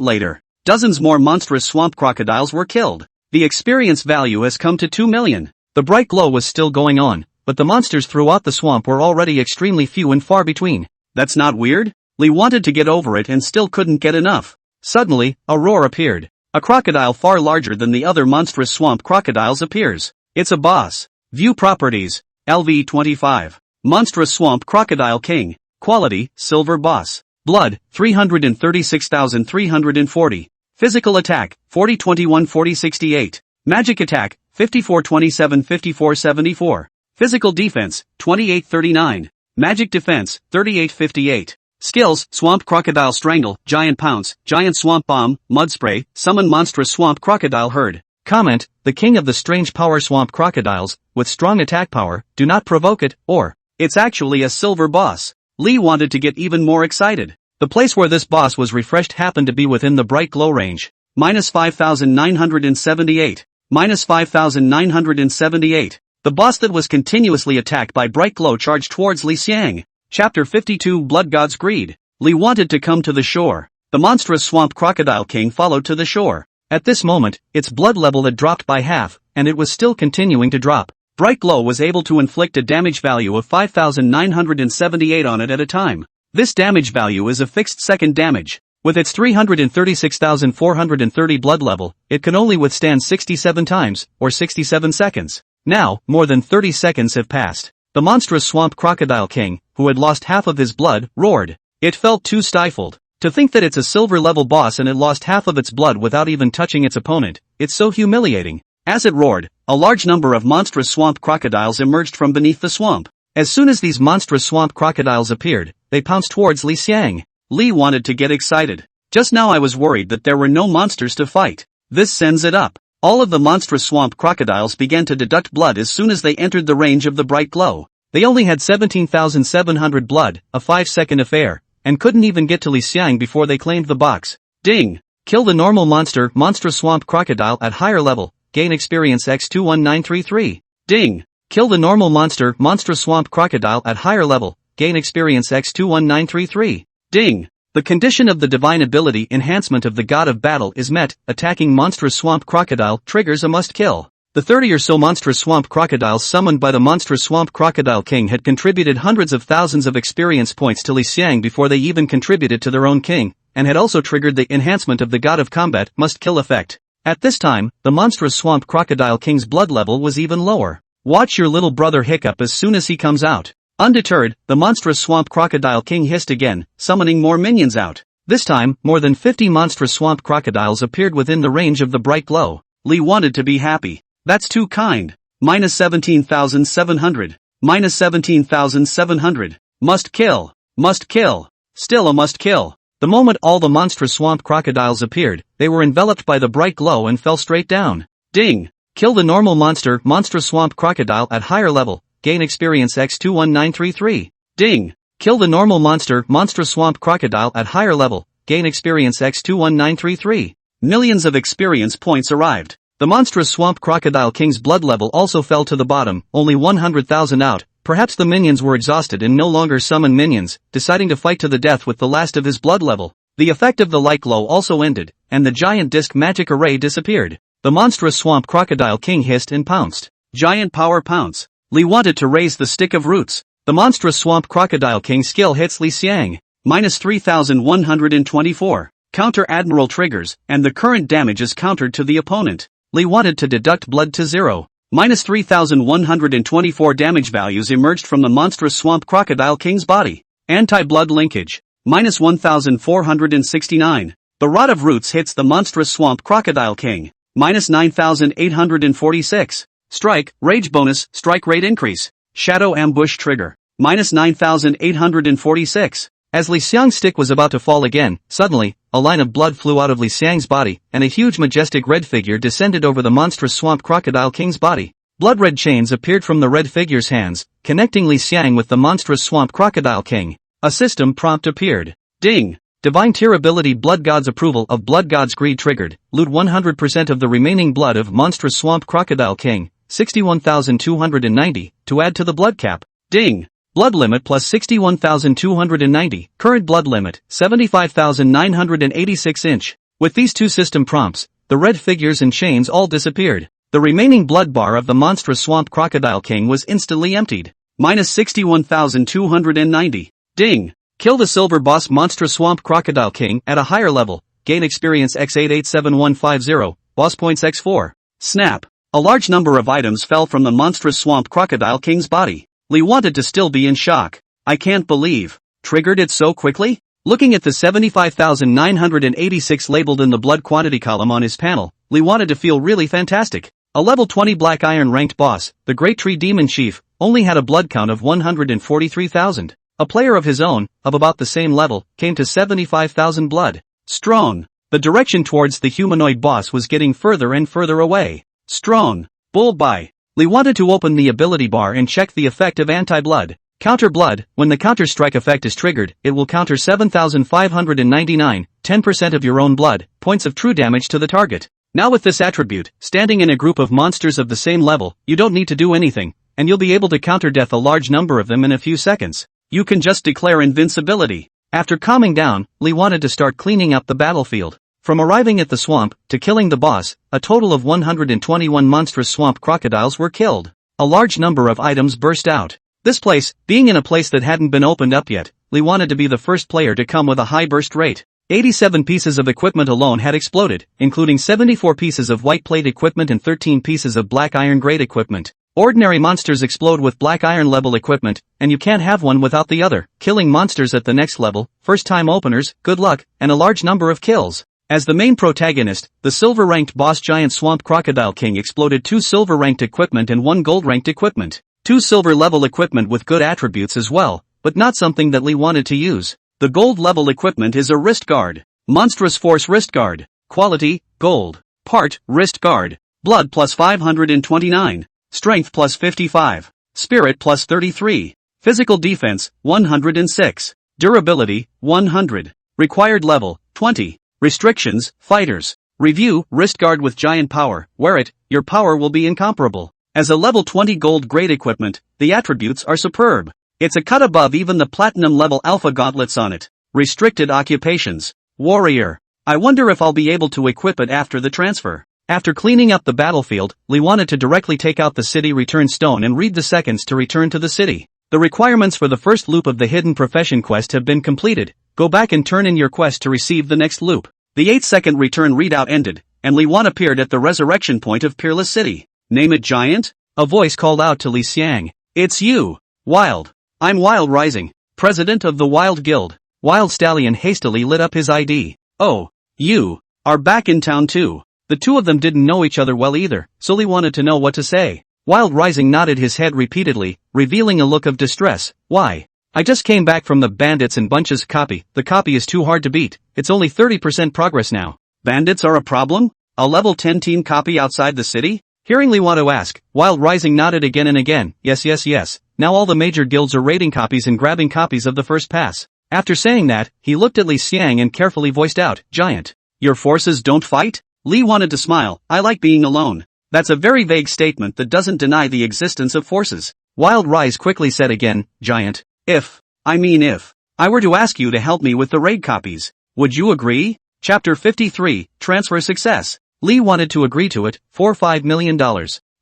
later, dozens more monstrous swamp crocodiles were killed. The experience value has come to 2 million. The bright glow was still going on, but the monsters throughout the swamp were already extremely few and far between. That's not weird? Lee wanted to get over it and still couldn't get enough. Suddenly, a roar appeared. A crocodile far larger than the other monstrous swamp crocodiles appears. It's a boss. View properties. LV25. Monstrous swamp crocodile king. Quality, silver boss. Blood, 336,340. Physical attack, 40-21-40-68. Magic attack, 54-27-54-74. Physical defense, 28-39. Magic defense, 38-58. Skills, Swamp Crocodile Strangle, Giant Pounce, Giant Swamp Bomb, Mud Spray, Summon Monstrous Swamp Crocodile Herd. Comment, the king of the strange power swamp crocodiles, with strong attack power, do not provoke it, or, it's actually a silver boss. Lee wanted to get even more excited. The place where this boss was refreshed happened to be within the bright glow range. Minus 5,978. Minus 5,978. The boss that was continuously attacked by bright glow charged towards Li Xiang. Chapter 52 Blood God's Greed. Li wanted to come to the shore. The monstrous swamp crocodile king followed to the shore. At this moment, its blood level had dropped by half, and it was still continuing to drop. Bright glow was able to inflict a damage value of 5,978 on it at a time. This damage value is a fixed second damage. With its 336,430 blood level, it can only withstand 67 times, or 67 seconds. Now, more than 30 seconds have passed. The monstrous swamp crocodile king, who had lost half of his blood, roared. It felt too stifled. To think that it's a silver-level boss and it lost half of its blood without even touching its opponent, it's so humiliating. As it roared, a large number of monstrous swamp crocodiles emerged from beneath the swamp. As soon as these monstrous swamp crocodiles appeared, they pounced towards Li Xiang. Li wanted to get excited. Just now I was worried that there were no monsters to fight. This sends it up. All of the monstrous swamp crocodiles began to deduct blood as soon as they entered the range of the bright glow. They only had 17,700 blood, a 5-second affair, and couldn't even get to Li Xiang before they claimed the box. Ding! Kill the normal monstrous swamp crocodile at higher level, gain experience X21933. Ding! Kill the normal monstrous swamp crocodile at higher level, gain experience X21933. Ding! The condition of the divine ability enhancement of the god of battle is met, attacking monstrous swamp crocodile triggers a must kill. The 30 or so monstrous swamp crocodiles summoned by the monstrous swamp crocodile king had contributed hundreds of thousands of experience points to Li Xiang before they even contributed to their own king, and had also triggered the enhancement of the god of combat must kill effect. At this time, the monstrous swamp crocodile king's blood level was even lower. Watch your little brother hiccup as soon as he comes out. Undeterred, the monstrous swamp crocodile king hissed again, summoning more minions out. This time, more than 50 monstrous swamp crocodiles appeared within the range of the bright glow. Li wanted to be happy. That's too kind. Minus 17,700. Minus 17,700. Must kill. Must kill. Still a must kill. The moment all the monstrous swamp crocodiles appeared, they were enveloped by the bright glow and fell straight down. Ding! Kill the normal monstrous swamp crocodile at higher level. Gain experience x21933. Ding! Kill the normal monstrous swamp crocodile at higher level. Gain experience x21933. Millions of experience points arrived. The monstrous swamp crocodile king's blood level also fell to the bottom, only 100,000 out. Perhaps the minions were exhausted and no longer summoned minions, deciding to fight to the death with the last of his blood level. The effect of the light glow also ended, and the giant disc magic array disappeared. The monstrous swamp crocodile king hissed and pounced. Giant power pounce. Li wanted to raise the stick of roots. The monstrous swamp crocodile king skill hits Li Xiang. Minus 3,124. Counter Admiral triggers, and the current damage is countered to the opponent. Li wanted to deduct blood to 0. Minus 3,124 damage values emerged from the monstrous swamp crocodile king's body. Anti-blood linkage. Minus 1,469. The rod of roots hits the monstrous swamp crocodile king. Minus 9,846. Strike, rage bonus, strike rate increase. Shadow ambush trigger. Minus 9,846. As Li Xiang's stick was about to fall again, suddenly, a line of blood flew out of Li Xiang's body, and a huge majestic red figure descended over the monstrous swamp crocodile king's body. Blood-red chains appeared from the red figure's hands, connecting Li Xiang with the monstrous swamp crocodile king. A system prompt appeared. Ding! Divine tier ability Blood God's approval of Blood God's greed triggered. Loot 100% of the remaining blood of monstrous swamp crocodile king, 61,290, to add to the blood cap. Ding! Blood limit plus 61,290, current blood limit, 75,986 inch. With these two system prompts, the red figures and chains all disappeared. The remaining blood bar of the monstrous swamp crocodile king was instantly emptied. Minus 61,290. Ding! Kill the silver boss monstrous swamp crocodile king at a higher level. Gain experience x887150, boss points x4. Snap! A large number of items fell from the monstrous swamp crocodile king's body. Li wanted to still be in shock. I can't believe. Triggered it so quickly? Looking at the 75,986 labeled in the blood quantity column on his panel, Li wanted to feel really fantastic. A level 20 Black Iron ranked boss, the Great Tree Demon Chief, only had a blood count of 143,000. A player of his own, of about the same level, came to 75,000 blood. Strong. The direction towards the humanoid boss was getting further and further away. Strong. Bull bye. Li wanted to open the ability bar and check the effect of anti-blood. Counter blood. When the counter strike effect is triggered, it will counter 7,599, 10% of your own blood, points of true damage to the target. Now with this attribute, standing in a group of monsters of the same level, you don't need to do anything, and you'll be able to counter death a large number of them in a few seconds. You can just declare invincibility. After calming down, Li wanted to start cleaning up the battlefield. From arriving at the swamp, to killing the boss, a total of 121 monstrous swamp crocodiles were killed. A large number of items burst out. This place, being in a place that hadn't been opened up yet, Li wanted to be the first player to come with a high burst rate. 87 pieces of equipment alone had exploded, including 74 pieces of white plate equipment and 13 pieces of black iron grade equipment. Ordinary monsters explode with black iron level equipment, and you can't have one without the other. Killing monsters at the next level, first time openers, good luck, and a large number of kills. As the main protagonist, the silver-ranked boss giant swamp crocodile king exploded 2 silver-ranked equipment and 1 gold-ranked equipment. 2 silver-level equipment with good attributes as well, but not something that Li wanted to use. The gold-level equipment is a wrist guard. Monstrous Force wrist guard. Quality, gold. Part, wrist guard. Blood plus 529. Strength plus 55. Spirit plus 33. Physical defense, 106. Durability, 100. Required level, 20. Restrictions, fighters. Review, wrist guard with giant power. Wear it, your power will be incomparable. As a level 20 gold grade equipment, the attributes are superb. It's a cut above even the platinum level alpha gauntlets on it. Restricted occupations. Warrior. I wonder if I'll be able to equip it after the transfer. After cleaning up the battlefield, Li wanted to directly take out the city return stone and read the seconds to return to the city. The requirements for the first loop of the hidden profession quest have been completed. Go back and turn in your quest to receive the next loop. The 8-second return readout ended, and Li Wan appeared at the resurrection point of Peerless City. Name it Giant? A voice called out to Li Xiang. It's you, Wild. I'm Wild Rising, president of the Wild Guild. Wild Stallion hastily lit up his ID. Oh, you are back in town too. The two of them didn't know each other well either, so Lee wanted to know what to say. Wild Rising nodded his head repeatedly, revealing a look of distress. Why? I just came back from the Bandits and Bunches copy. The copy is too hard to beat. It's only 30% progress now. Bandits are a problem? A level 10 team copy outside the city? Hearing Lee want to ask, Wild Rising nodded again and again. Yes. Now all the major guilds are raiding copies and grabbing copies of the first pass. After saying that, he looked at Li Xiang and carefully voiced out, Giant. Your forces don't fight? Lee wanted to smile. I like being alone. That's a very vague statement that doesn't deny the existence of forces. Wild Rise quickly said again, Giant. If I were to ask you to help me with the raid copies, would you agree? Chapter 53, Transfer Success. Lee wanted to agree to it, for $5 million.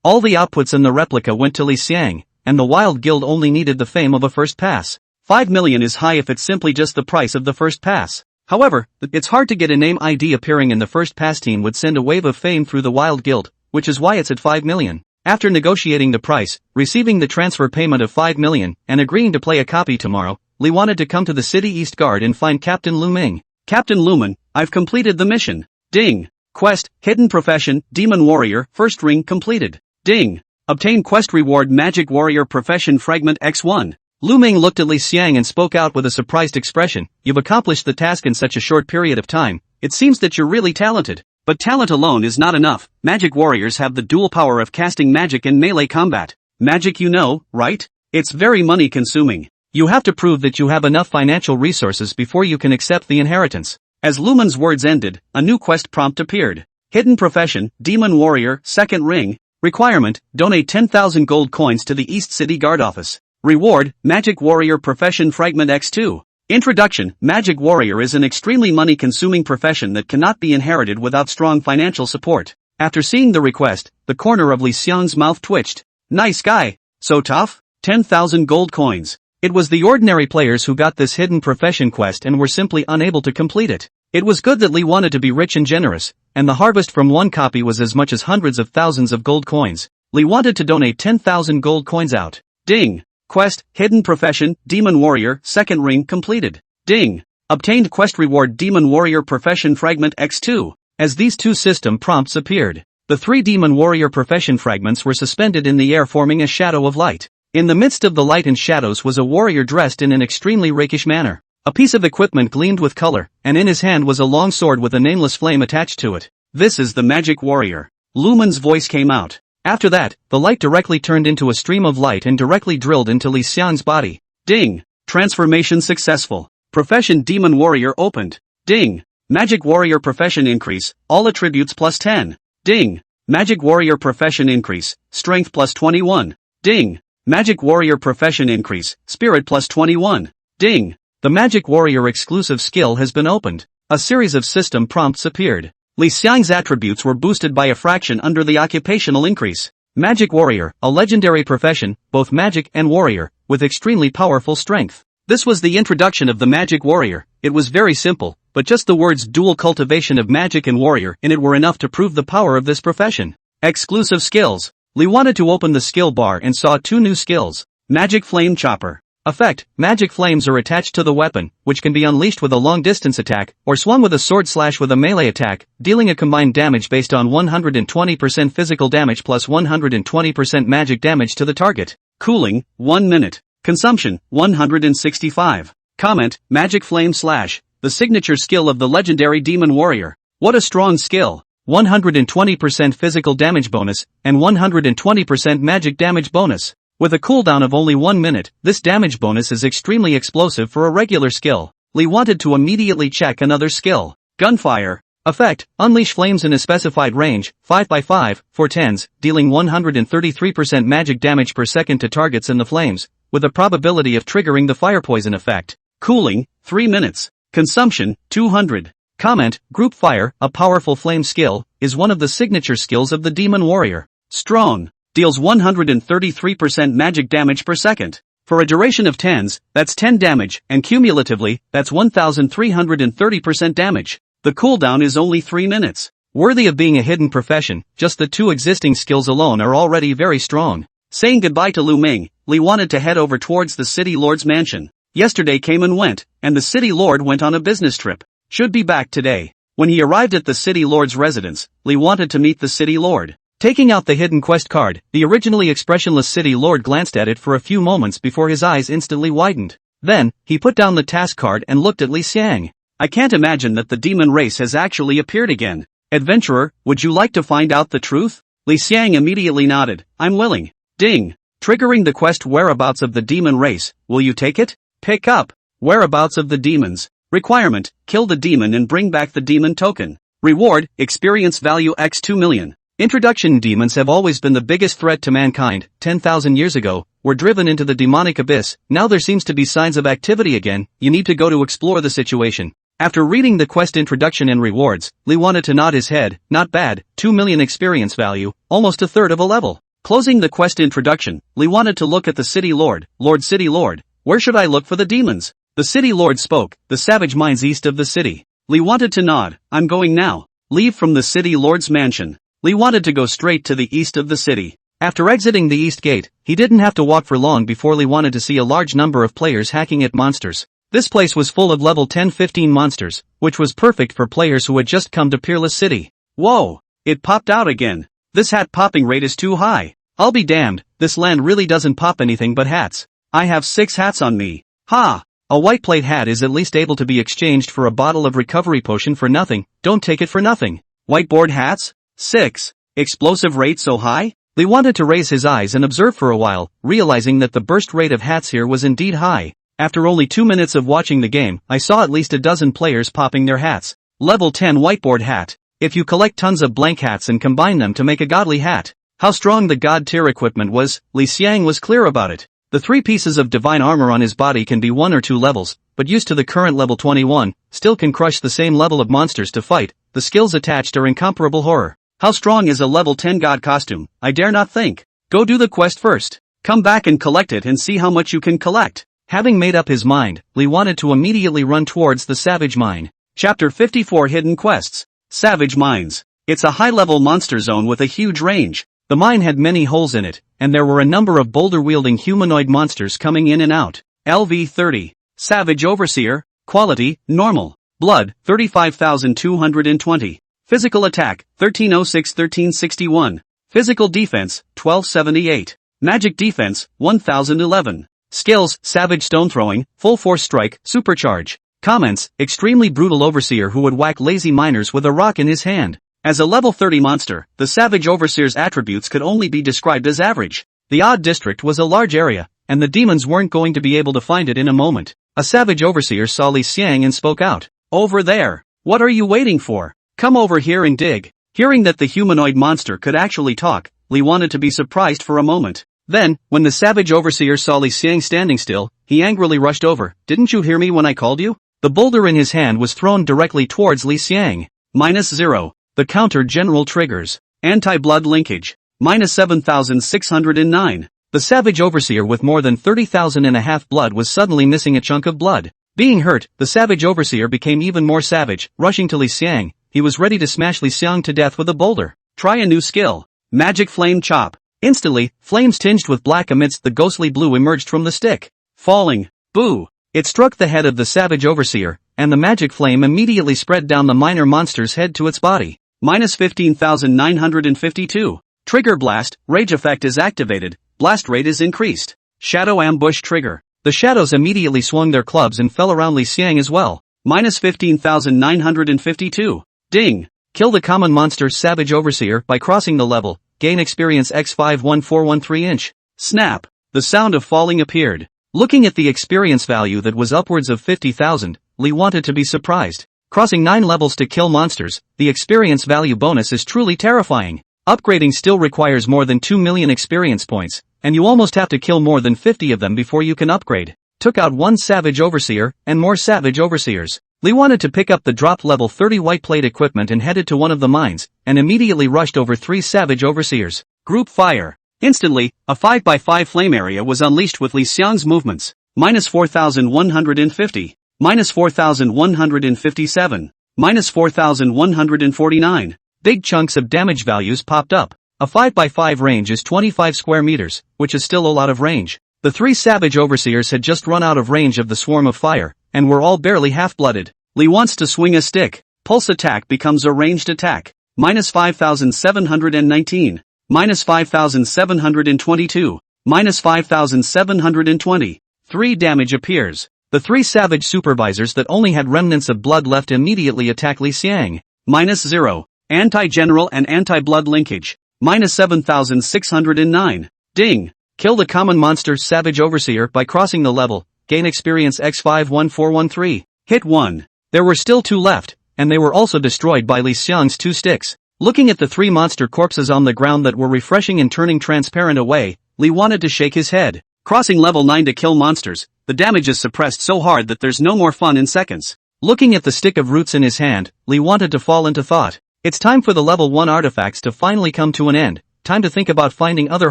All the outputs in the replica went to Li Xiang, and the Wild Guild only needed the fame of a first pass. 5 million is high if it's simply just the price of the first pass. However, it's hard to get a name ID appearing in the first pass team would send a wave of fame through the Wild Guild, which is why it's at 5 million. After negotiating the price, receiving the transfer payment of 5 million, and agreeing to play a copy tomorrow, Lee wanted to come to the City East Guard and find Captain Lu Ming. Captain Lumen, I've completed the mission. Ding. Quest, Hidden Profession, Demon Warrior, first ring completed. Ding. Obtain quest reward Magic Warrior Profession Fragment X1. Lu Ming looked at Li Xiang and spoke out with a surprised expression. You've accomplished the task in such a short period of time. It seems that you're really talented. But talent alone is not enough. Magic warriors have the dual power of casting magic in melee combat. Magic, you know, right? It's very money consuming. You have to prove that you have enough financial resources before you can accept the inheritance. As Lumen's words ended, a new quest prompt appeared. Hidden Profession, Demon Warrior, second ring. Requirement, donate 10,000 gold coins to the East City Guard office. Reward, Magic Warrior Profession Fragment X2. Introduction, Magic Warrior is an extremely money-consuming profession that cannot be inherited without strong financial support. After seeing the request, the corner of Li Xiang's mouth twitched. Nice guy. So tough? 10,000 gold coins. It was the ordinary players who got this hidden profession quest and were simply unable to complete it. It was good that Lee wanted to be rich and generous, and the harvest from one copy was as much as hundreds of thousands of gold coins. Lee wanted to donate 10,000 gold coins out. Ding. Quest, Hidden Profession, Demon Warrior, second ring completed. Ding. Obtained quest reward Demon Warrior Profession Fragment X2. As these two system prompts appeared, the 3 Demon Warrior Profession fragments were suspended in the air forming a shadow of light. In the midst of the light and shadows was a warrior dressed in an extremely rakish manner. A piece of equipment gleamed with color, and in his hand was a long sword with a nameless flame attached to it. This is the Magic Warrior. Lumen's voice came out. After that, the light directly turned into a stream of light and directly drilled into Li Xiang's body. Ding. Transformation successful. Profession Demon Warrior opened. Ding. Magic Warrior Profession increase, all attributes plus 10. Ding. Magic Warrior Profession increase, strength plus 21. Ding. Magic Warrior Profession increase, spirit plus 21. Ding. The Magic Warrior exclusive skill has been opened. A series of system prompts appeared. Li Xiang's attributes were boosted by a fraction under the occupational increase. Magic Warrior, a legendary profession, both magic and warrior, with extremely powerful strength. This was the introduction of the Magic Warrior. It was very simple, but just the words dual cultivation of magic and warrior in it were enough to prove the power of this profession. Exclusive skills. Li wanted to open the skill bar and saw 2 new skills. Magic Flame Chopper. Effect, magic flames are attached to the weapon, which can be unleashed with a long-distance attack, or swung with a sword slash with a melee attack, dealing a combined damage based on 120% physical damage plus 120% magic damage to the target. Cooling, 1 minute. Consumption, 165. Comment, Magic Flame Slash, the signature skill of the legendary Demon Warrior. What a strong skill. 120% physical damage bonus, and 120% magic damage bonus. With a cooldown of only 1 minute, this damage bonus is extremely explosive for a regular skill. Lee wanted to immediately check another skill. Gunfire. Effect, unleash flames in a specified range, 5x5, for 10s, dealing 133% magic damage per second to targets in the flames, with a probability of triggering the fire poison effect. Cooling, 3 minutes. Consumption, 200. Comment, Group Fire, a powerful flame skill, is one of the signature skills of the Demon Warrior. Strong. Deals 133% magic damage per second. For a duration of 10s, that's 10 damage, and cumulatively, that's 1,330% damage. The cooldown is only 3 minutes. Worthy of being a hidden profession, just the 2 existing skills alone are already very strong. Saying goodbye to Lu Ming, Lee wanted to head over towards the City Lord's mansion. Yesterday came and went, and the city lord went on a business trip. Should be back today. When he arrived at the city lord's residence, Lee wanted to meet the city lord. Taking out the hidden quest card, the originally expressionless city lord glanced at it for a few moments before his eyes instantly widened. Then, he put down the task card and looked at Lee Xiang. I can't imagine that the demon race has actually appeared again. Adventurer, would you like to find out the truth? Lee Xiang immediately nodded. I'm willing. Ding. Triggering the quest whereabouts of the demon race, will you take it? Pick up. Whereabouts of the demons. Requirement, kill the demon and bring back the demon token. Reward, experience value x 2 million. Introduction. Demons have always been the biggest threat to mankind. 10,000 years ago, were driven into the demonic abyss. Now there seems to be signs of activity again. You need to go to explore the situation. After reading the quest introduction and rewards, Lee wanted to nod his head. Not bad, 2 million experience value, almost a third of a level. Closing the quest introduction, Lee wanted to look at the city lord. Lord City Lord, where should I look for the demons? The city lord spoke, the savage mines east of the city. Lee wanted to nod. I'm going now. Leave from the city lord's mansion. Lee wanted to go straight to the east of the city. After exiting the east gate, he didn't have to walk for long before Lee wanted to see a large number of players hacking at monsters. This place was full of level 10-15 monsters, which was perfect for players who had just come to Peerless City. Whoa! It popped out again. This hat popping rate is too high. I'll be damned, this land really doesn't pop anything but hats. I have 6 hats on me. Ha! A white plate hat is at least able to be exchanged for a bottle of recovery potion for nothing. Don't take it for nothing. Whiteboard hats? 6. Explosive rate so high? Lee wanted to raise his eyes and observe for a while, realizing that the burst rate of hats here was indeed high. After only 2 minutes of watching the game, I saw at least a dozen players popping their hats. Level 10 whiteboard hat. If you collect tons of blank hats and combine them to make a godly hat. How strong the god tier equipment was, Lee Xiang was clear about it. The 3 pieces of divine armor on his body can be 1 or 2 levels, but used to the current level 21, still can crush the same level of monsters to fight. The skills attached are incomparable horror. How strong is a level 10 god costume? I dare not think. Go do the quest first. Come back and collect it and see how much you can collect. Having made up his mind, Lee wanted to immediately run towards the Savage Mine. Chapter 54 Hidden Quests. Savage Mines. It's a high-level monster zone with a huge range. The mine had many holes in it, and there were a number of boulder-wielding humanoid monsters coming in and out. LV 30. Savage Overseer. Quality, normal. Blood, 35,220. Physical attack, 1306-1361. Physical defense, 1278. Magic defense, 1011. Skills, Savage Stone Throwing, Full Force Strike, Supercharge. Comments, extremely brutal overseer who would whack lazy miners with a rock in his hand. As a level 30 monster, the Savage Overseer's attributes could only be described as average. The Odd District was a large area, and the demons weren't going to be able to find it in a moment. A Savage Overseer saw Lee Xiang and spoke out. Over there. What are you waiting for? Come over here and dig. Hearing that the humanoid monster could actually talk, Lee wanted to be surprised for a moment. Then, when the Savage Overseer saw Lee Xiang standing still, he angrily rushed over. Didn't you hear me when I called you? The boulder in his hand was thrown directly towards Lee Xiang. -0. The counter general triggers. Anti-blood linkage. -7,609. The Savage Overseer with more than 30,000 and a half blood was suddenly missing a chunk of blood. Being hurt, the Savage Overseer became even more savage, rushing to Lee Xiang. He was ready to smash Lee Xiang to death with a boulder. Try a new skill. Magic Flame Chop. Instantly, flames tinged with black amidst the ghostly blue emerged from the stick. Falling. Boo. It struck the head of the Savage Overseer, and the magic flame immediately spread down the minor monster's head to its body. -15,952. Trigger Blast. Rage effect is activated. Blast rate is increased. Shadow Ambush Trigger. The shadows immediately swung their clubs and fell around Lee Xiang as well. -15,952. Ding. Kill the common monster Savage Overseer by crossing the level. Gain experience x51413 inch. Snap. The sound of falling appeared. Looking at the experience value that was upwards of 50,000, Lee wanted to be surprised. Crossing 9 levels to kill monsters, the experience value bonus is truly terrifying. Upgrading still requires more than 2 million experience points, and you almost have to kill more than 50 of them before you can upgrade. Took out 1 Savage Overseer, and more Savage Overseers. Lee wanted to pick up the dropped level 30 white plate equipment and headed to one of the mines, and immediately rushed over 3 Savage Overseers. Group Fire. Instantly, a 5x5 flame area was unleashed with Lee Xiang's movements. -4,150. -4,157. -4,149. Big chunks of damage values popped up. A 5x5 range is 25 square meters, which is still a lot of range. The three savage overseers had just run out of range of the swarm of fire, and were all barely half-blooded. Lee wants to swing a stick. Pulse attack becomes a ranged attack. Minus 5,719. Minus 5,722. Minus 5,720. 3 damage appears. The three savage supervisors that only had remnants of blood left immediately attack Li Xiang. Minus 0. Anti-general and anti-blood linkage. Minus 7,609. Ding. Kill the common monster savage overseer by crossing the level. Gain experience X51413. Hit 1. There were still 2 left, and they were also destroyed by Li Xiang's 2 sticks. Looking at the 3 monster corpses on the ground that were refreshing and turning transparent away, Li wanted to shake his head. Crossing level 9 to kill monsters, the damage is suppressed so hard that there's no more fun in seconds. Looking at the stick of roots in his hand, Li wanted to fall into thought. It's time for the level 1 artifacts to finally come to an end. Time to think about finding other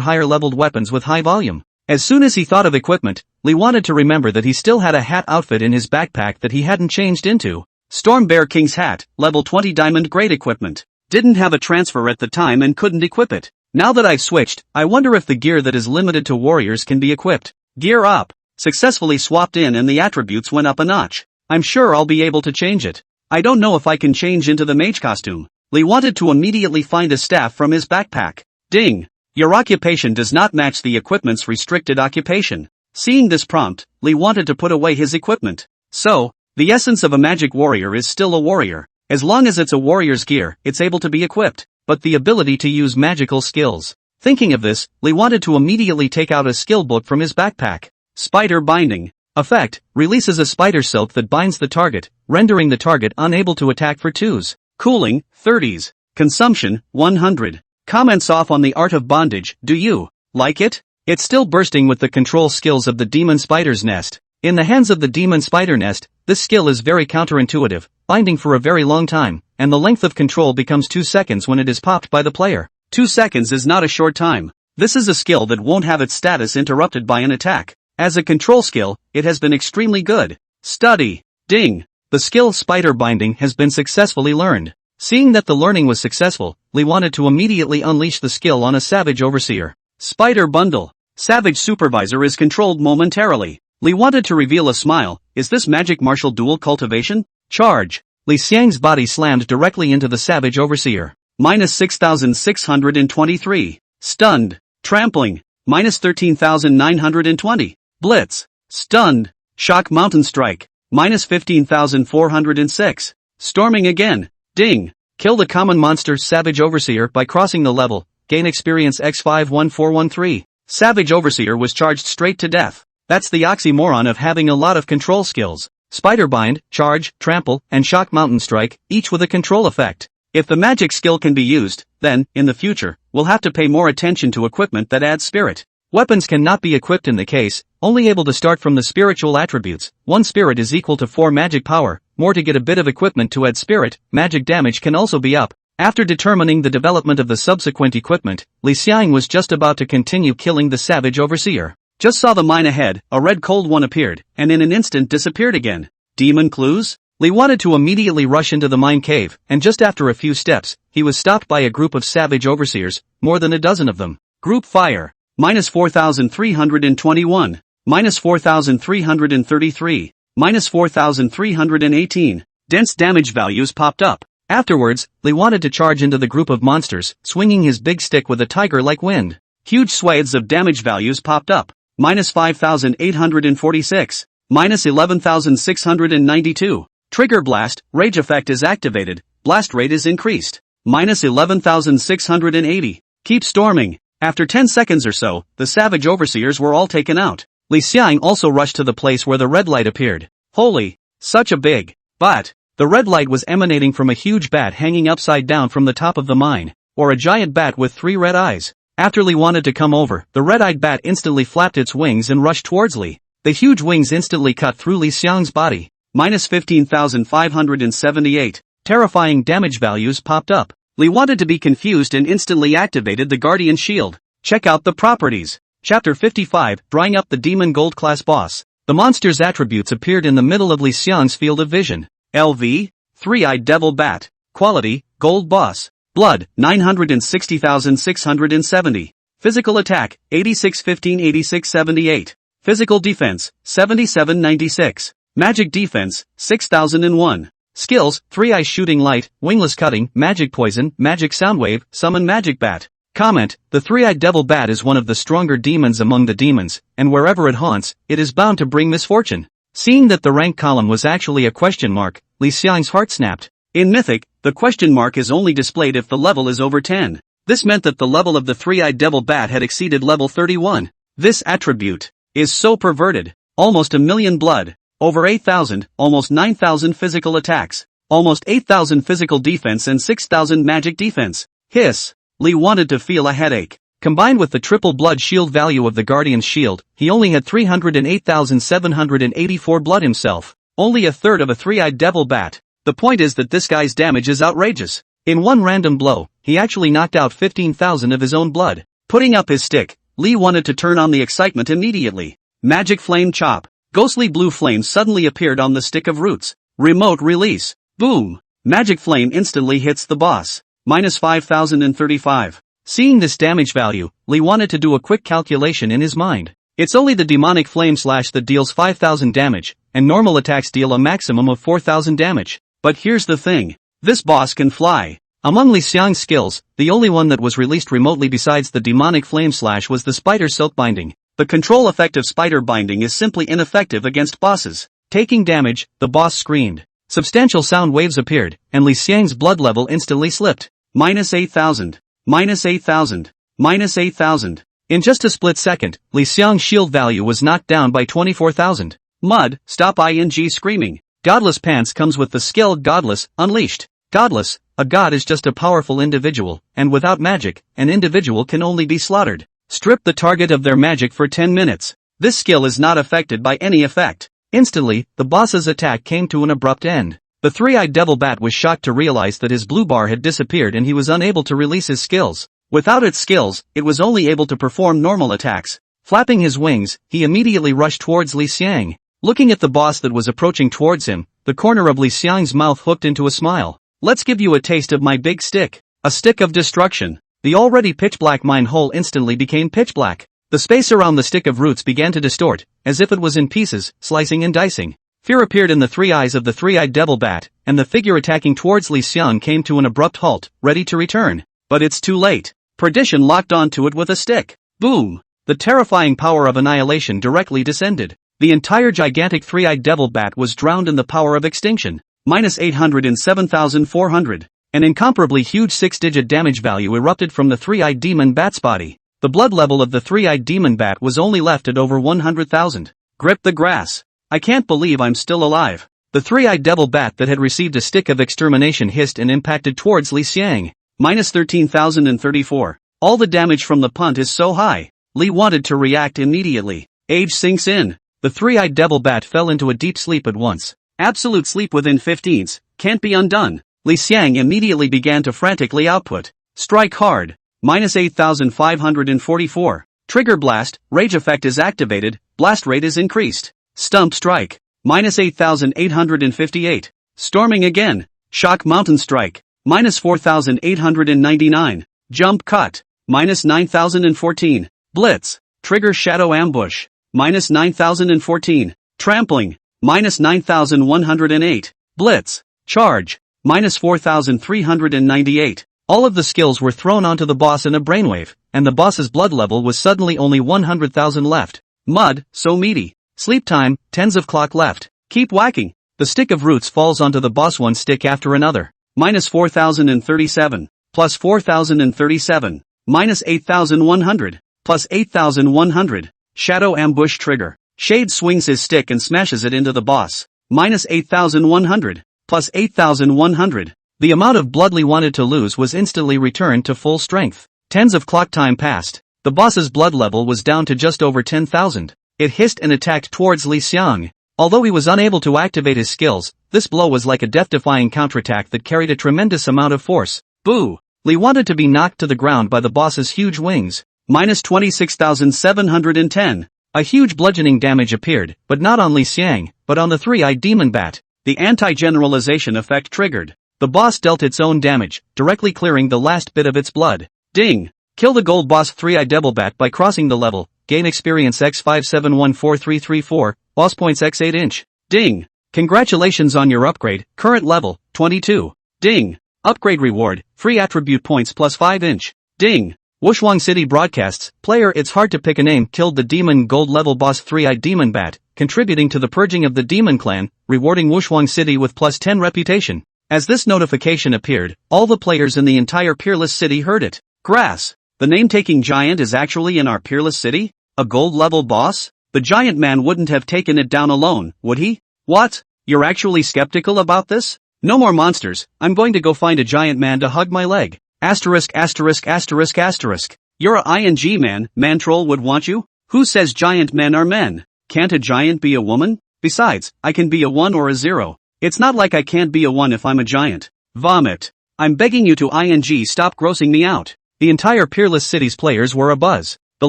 higher-leveled weapons with high volume. As soon as he thought of equipment, Lee wanted to remember that he still had a hat outfit in his backpack that he hadn't changed into. Storm Bear King's hat, level 20 diamond grade equipment. Didn't have a transfer at the time and couldn't equip it. Now that I've switched, I wonder if the gear that is limited to warriors can be equipped. Gear up. Successfully swapped in and the attributes went up a notch. I'm sure I'll be able to change it. I don't know if I can change into the mage costume. Lee wanted to immediately find a staff from his backpack. Ding! Your occupation does not match the equipment's restricted occupation. Seeing this prompt, Lee wanted to put away his equipment. So, the essence of a magic warrior is still a warrior. As long as it's a warrior's gear, it's able to be equipped, but the ability to use magical skills. Thinking of this, Lee wanted to immediately take out a skill book from his backpack. Spider Binding. Effect, releases a spider silk that binds the target, rendering the target unable to attack for 2s. Cooling, 30s. Consumption, 100. Comments off on the art of bondage. Do you like it? It's still bursting with the control skills of the demon spider's nest. In the hands of the demon spider nest, this skill is very counterintuitive, binding for a very long time, and the length of control becomes 2 seconds when it is popped by the player. 2 seconds is not a short time. This is a skill that won't have its status interrupted by an attack. As a control skill, it has been extremely good. Study. Ding. The skill spider binding has been successfully learned. Seeing that the learning was successful, Lee wanted to immediately unleash the skill on a savage overseer. Spider Bundle. Savage supervisor is controlled momentarily. Lee wanted to reveal a smile. Is this magic martial dual cultivation? Charge. Li Xiang's body slammed directly into the savage overseer. Minus 6,623. Stunned. Trampling. Minus 13,920. Blitz. Stunned. Shock Mountain Strike. Minus 15,406. Storming again. Ding. Kill the common monster savage overseer by crossing the level. Gain experience X51413. Savage overseer was charged straight to death. That's the oxymoron of having a lot of control skills. Spider Bind, Charge, Trample, and Shock Mountain Strike, each with a control effect. If the magic skill can be used, then, in the future, we'll have to pay more attention to equipment that adds spirit. Weapons cannot be equipped in the case, only able to start from the spiritual attributes. 1 spirit is equal to 4 magic power, more to get a bit of equipment to add spirit. Magic damage can also be up. After determining the development of the subsequent equipment, Li Xiang was just about to continue killing the savage overseer. Just saw the mine ahead, a red cold one appeared, and in an instant disappeared again. Demon clues? Li wanted to immediately rush into the mine cave, and just after a few steps, he was stopped by a group of savage overseers, more than a dozen of them. Group Fire. Minus 4,321. Minus 4,333. Minus 4,318. Dense damage values popped up. Afterwards, Li wanted to charge into the group of monsters, swinging his big stick with a tiger-like wind. Huge swathes of damage values popped up. Minus 5,846. Minus 11,692. Trigger Blast, Rage effect is activated. Blast rate is increased. Minus 11,680. Keep storming. After 10 seconds or so, the savage overseers were all taken out. Li Xiang also rushed to the place where the red light appeared. Holy! Such a big bat! The red light was emanating from a huge bat hanging upside down from the top of the mine, or a giant bat with 3 red eyes. After Li wanted to come over, the red-eyed bat instantly flapped its wings and rushed towards Li. The huge wings instantly cut through Li Xiang's body. Minus 15,578. Terrifying damage values popped up. Li wanted to be confused and instantly activated the Guardian Shield. Check out the properties. Chapter 55, Drying Up the Demon Gold Class Boss. The monster's attributes appeared in the middle of Li Xiang's field of vision. LV, 3-eyed devil bat. Quality, Gold Boss. Blood, 960,670. Physical attack, 8615-8678. Physical defense, 7796. Magic defense, 6001. Skills, 3 Eyes Shooting Light, Wingless Cutting, Magic Poison, Magic Soundwave, Summon Magic Bat. Comment, the three-eyed devil bat is one of the stronger demons among the demons, and wherever it haunts, it is bound to bring misfortune. Seeing that the rank column was actually a question mark, Li Xiang's heart snapped. In Mythic, the question mark is only displayed if the level is over 10. This meant that the level of the three-eyed devil bat had exceeded level 31. This attribute is so perverted. Almost 1,000,000 blood, over 8,000, almost 9,000 physical attacks, almost 8,000 physical defense and 6,000 magic defense. Hiss. Li wanted to feel a headache. Combined with the triple blood shield value of the Guardian's shield, he only had 308,784 blood himself, only a third of a three-eyed devil bat. The point is that this guy's damage is outrageous. In one random blow, he actually knocked out 15,000 of his own blood. Putting up his stick, Li wanted to turn on the excitement immediately. Magic Flame Chop. Ghostly blue flame suddenly appeared on the stick of roots. Remote release. Boom. Magic Flame instantly hits the boss. Minus 5,035. Seeing this damage value, Li wanted to do a quick calculation in his mind. It's only the demonic flame slash that deals 5,000 damage, and normal attacks deal a maximum of 4,000 damage. But here's the thing. This boss can fly. Among Li Xiang's skills, the only one that was released remotely besides the demonic flame slash was the spider silk binding. The control effect of spider binding is simply ineffective against bosses. Taking damage, the boss screamed. Substantial sound waves appeared, and Li Xiang's blood level instantly slipped. Minus 8,000. Minus 8,000. Minus 8,000. In just a split second, Li Xiang's shield value was knocked down by 24,000. Mud, stop ing screaming. Godless Pants comes with the skill Godless, Unleashed. Godless, a god is just a powerful individual, and without magic, an individual can only be slaughtered. Strip the target of their magic for 10 minutes. This skill is not affected by any effect. Instantly, the boss's attack came to an abrupt end. The three-eyed devil bat was shocked to realize that his blue bar had disappeared and he was unable to release his skills. Without its skills, it was only able to perform normal attacks. Flapping his wings, he immediately rushed towards Li Xiang. Looking at the boss that was approaching towards him, the corner of Li Xiang's mouth hooked into a smile. Let's give you a taste of my big stick. A stick of destruction. The already pitch-black mine hole instantly became pitch black. The space around the stick of roots began to distort, as if it was in pieces, slicing and dicing. Fear appeared in the three eyes of the three-eyed devil bat, and the figure attacking towards Li Xiang came to an abrupt halt, ready to return. But it's too late. Perdition locked onto it with a stick. Boom! The terrifying power of annihilation directly descended. The entire gigantic three-eyed devil bat was drowned in the power of extinction. Minus 807,400. An incomparably huge 6-digit damage value erupted from the three-eyed demon bat's body. The blood level of the three-eyed demon bat was only left at over 100,000. Grip the grass. I can't believe I'm still alive. The three-eyed devil bat that had received a stick of extermination hissed and impacted towards Li Xiang. Minus 13,034. All the damage from the punt is so high. Li wanted to react immediately. Age sinks in. The three-eyed devil bat fell into a deep sleep at once. Absolute sleep within 15s, can't be undone. Li Xiang immediately began to frantically output. Strike hard. Minus 8,544. Trigger blast, rage effect is activated, blast rate is increased. Stump strike. Minus 8,858. Storming again. Shock mountain strike. Minus 4,899. Jump cut. Minus 9,014. Blitz. Trigger shadow ambush. Minus 9,014. Trampling. Minus 9,108. Blitz. Charge. Minus 4,398. All of the skills were thrown onto the boss in a brainwave, and the boss's blood level was suddenly only 100,000 left. Mud, so meaty. Sleep time, tens of clock left. Keep whacking. The stick of roots falls onto the boss one stick after another. Minus 4,037. Plus 4,037. Minus 8,100. Plus 8,100. Shadow ambush trigger. Shade swings his stick and smashes it into the boss. Minus 8,100. Plus 8,100. The amount of blood Li wanted to lose was instantly returned to full strength. Tens of clock time passed. The boss's blood level was down to just over 10,000. It hissed and attacked towards Li Xiang. Although he was unable to activate his skills, this blow was like a death-defying counterattack that carried a tremendous amount of force. Boo! Li wanted to be knocked to the ground by the boss's huge wings. Minus 26,710. A huge bludgeoning damage appeared, but not on Li Xiang, but on the three-eyed demon bat. The anti-generalization effect triggered. The boss dealt its own damage, directly clearing the last bit of its blood. Ding! Kill the gold boss three-eyed devil bat by crossing the level. gain experience x57143334, boss points x8 inch. Ding! Congratulations on your upgrade, current level, 22. Ding! Upgrade reward, free attribute points plus 5 inch. Ding! Wushuang City broadcasts, player it's hard to pick a name killed the demon gold level boss 3-eyed demon bat, contributing to the purging of the demon clan, rewarding Wushuang City with plus 10 reputation. As this notification appeared, all the players in the entire Peerless City heard it. Grass! The name-taking giant is actually in our Peerless City? A gold level boss? The giant man wouldn't have taken it down alone, would he? What? You're actually skeptical about this? No more monsters, I'm going to go find a giant man to hug my leg. Asterisk asterisk asterisk asterisk. You're a ING man, man troll would want you? Who says giant men are men? Can't a giant be a woman? Besides, I can be a 1 or a 0. It's not like I can't be a 1 if I'm a giant. Vomit. I'm begging you to ING stop grossing me out. The entire Peerless City's players were abuzz. The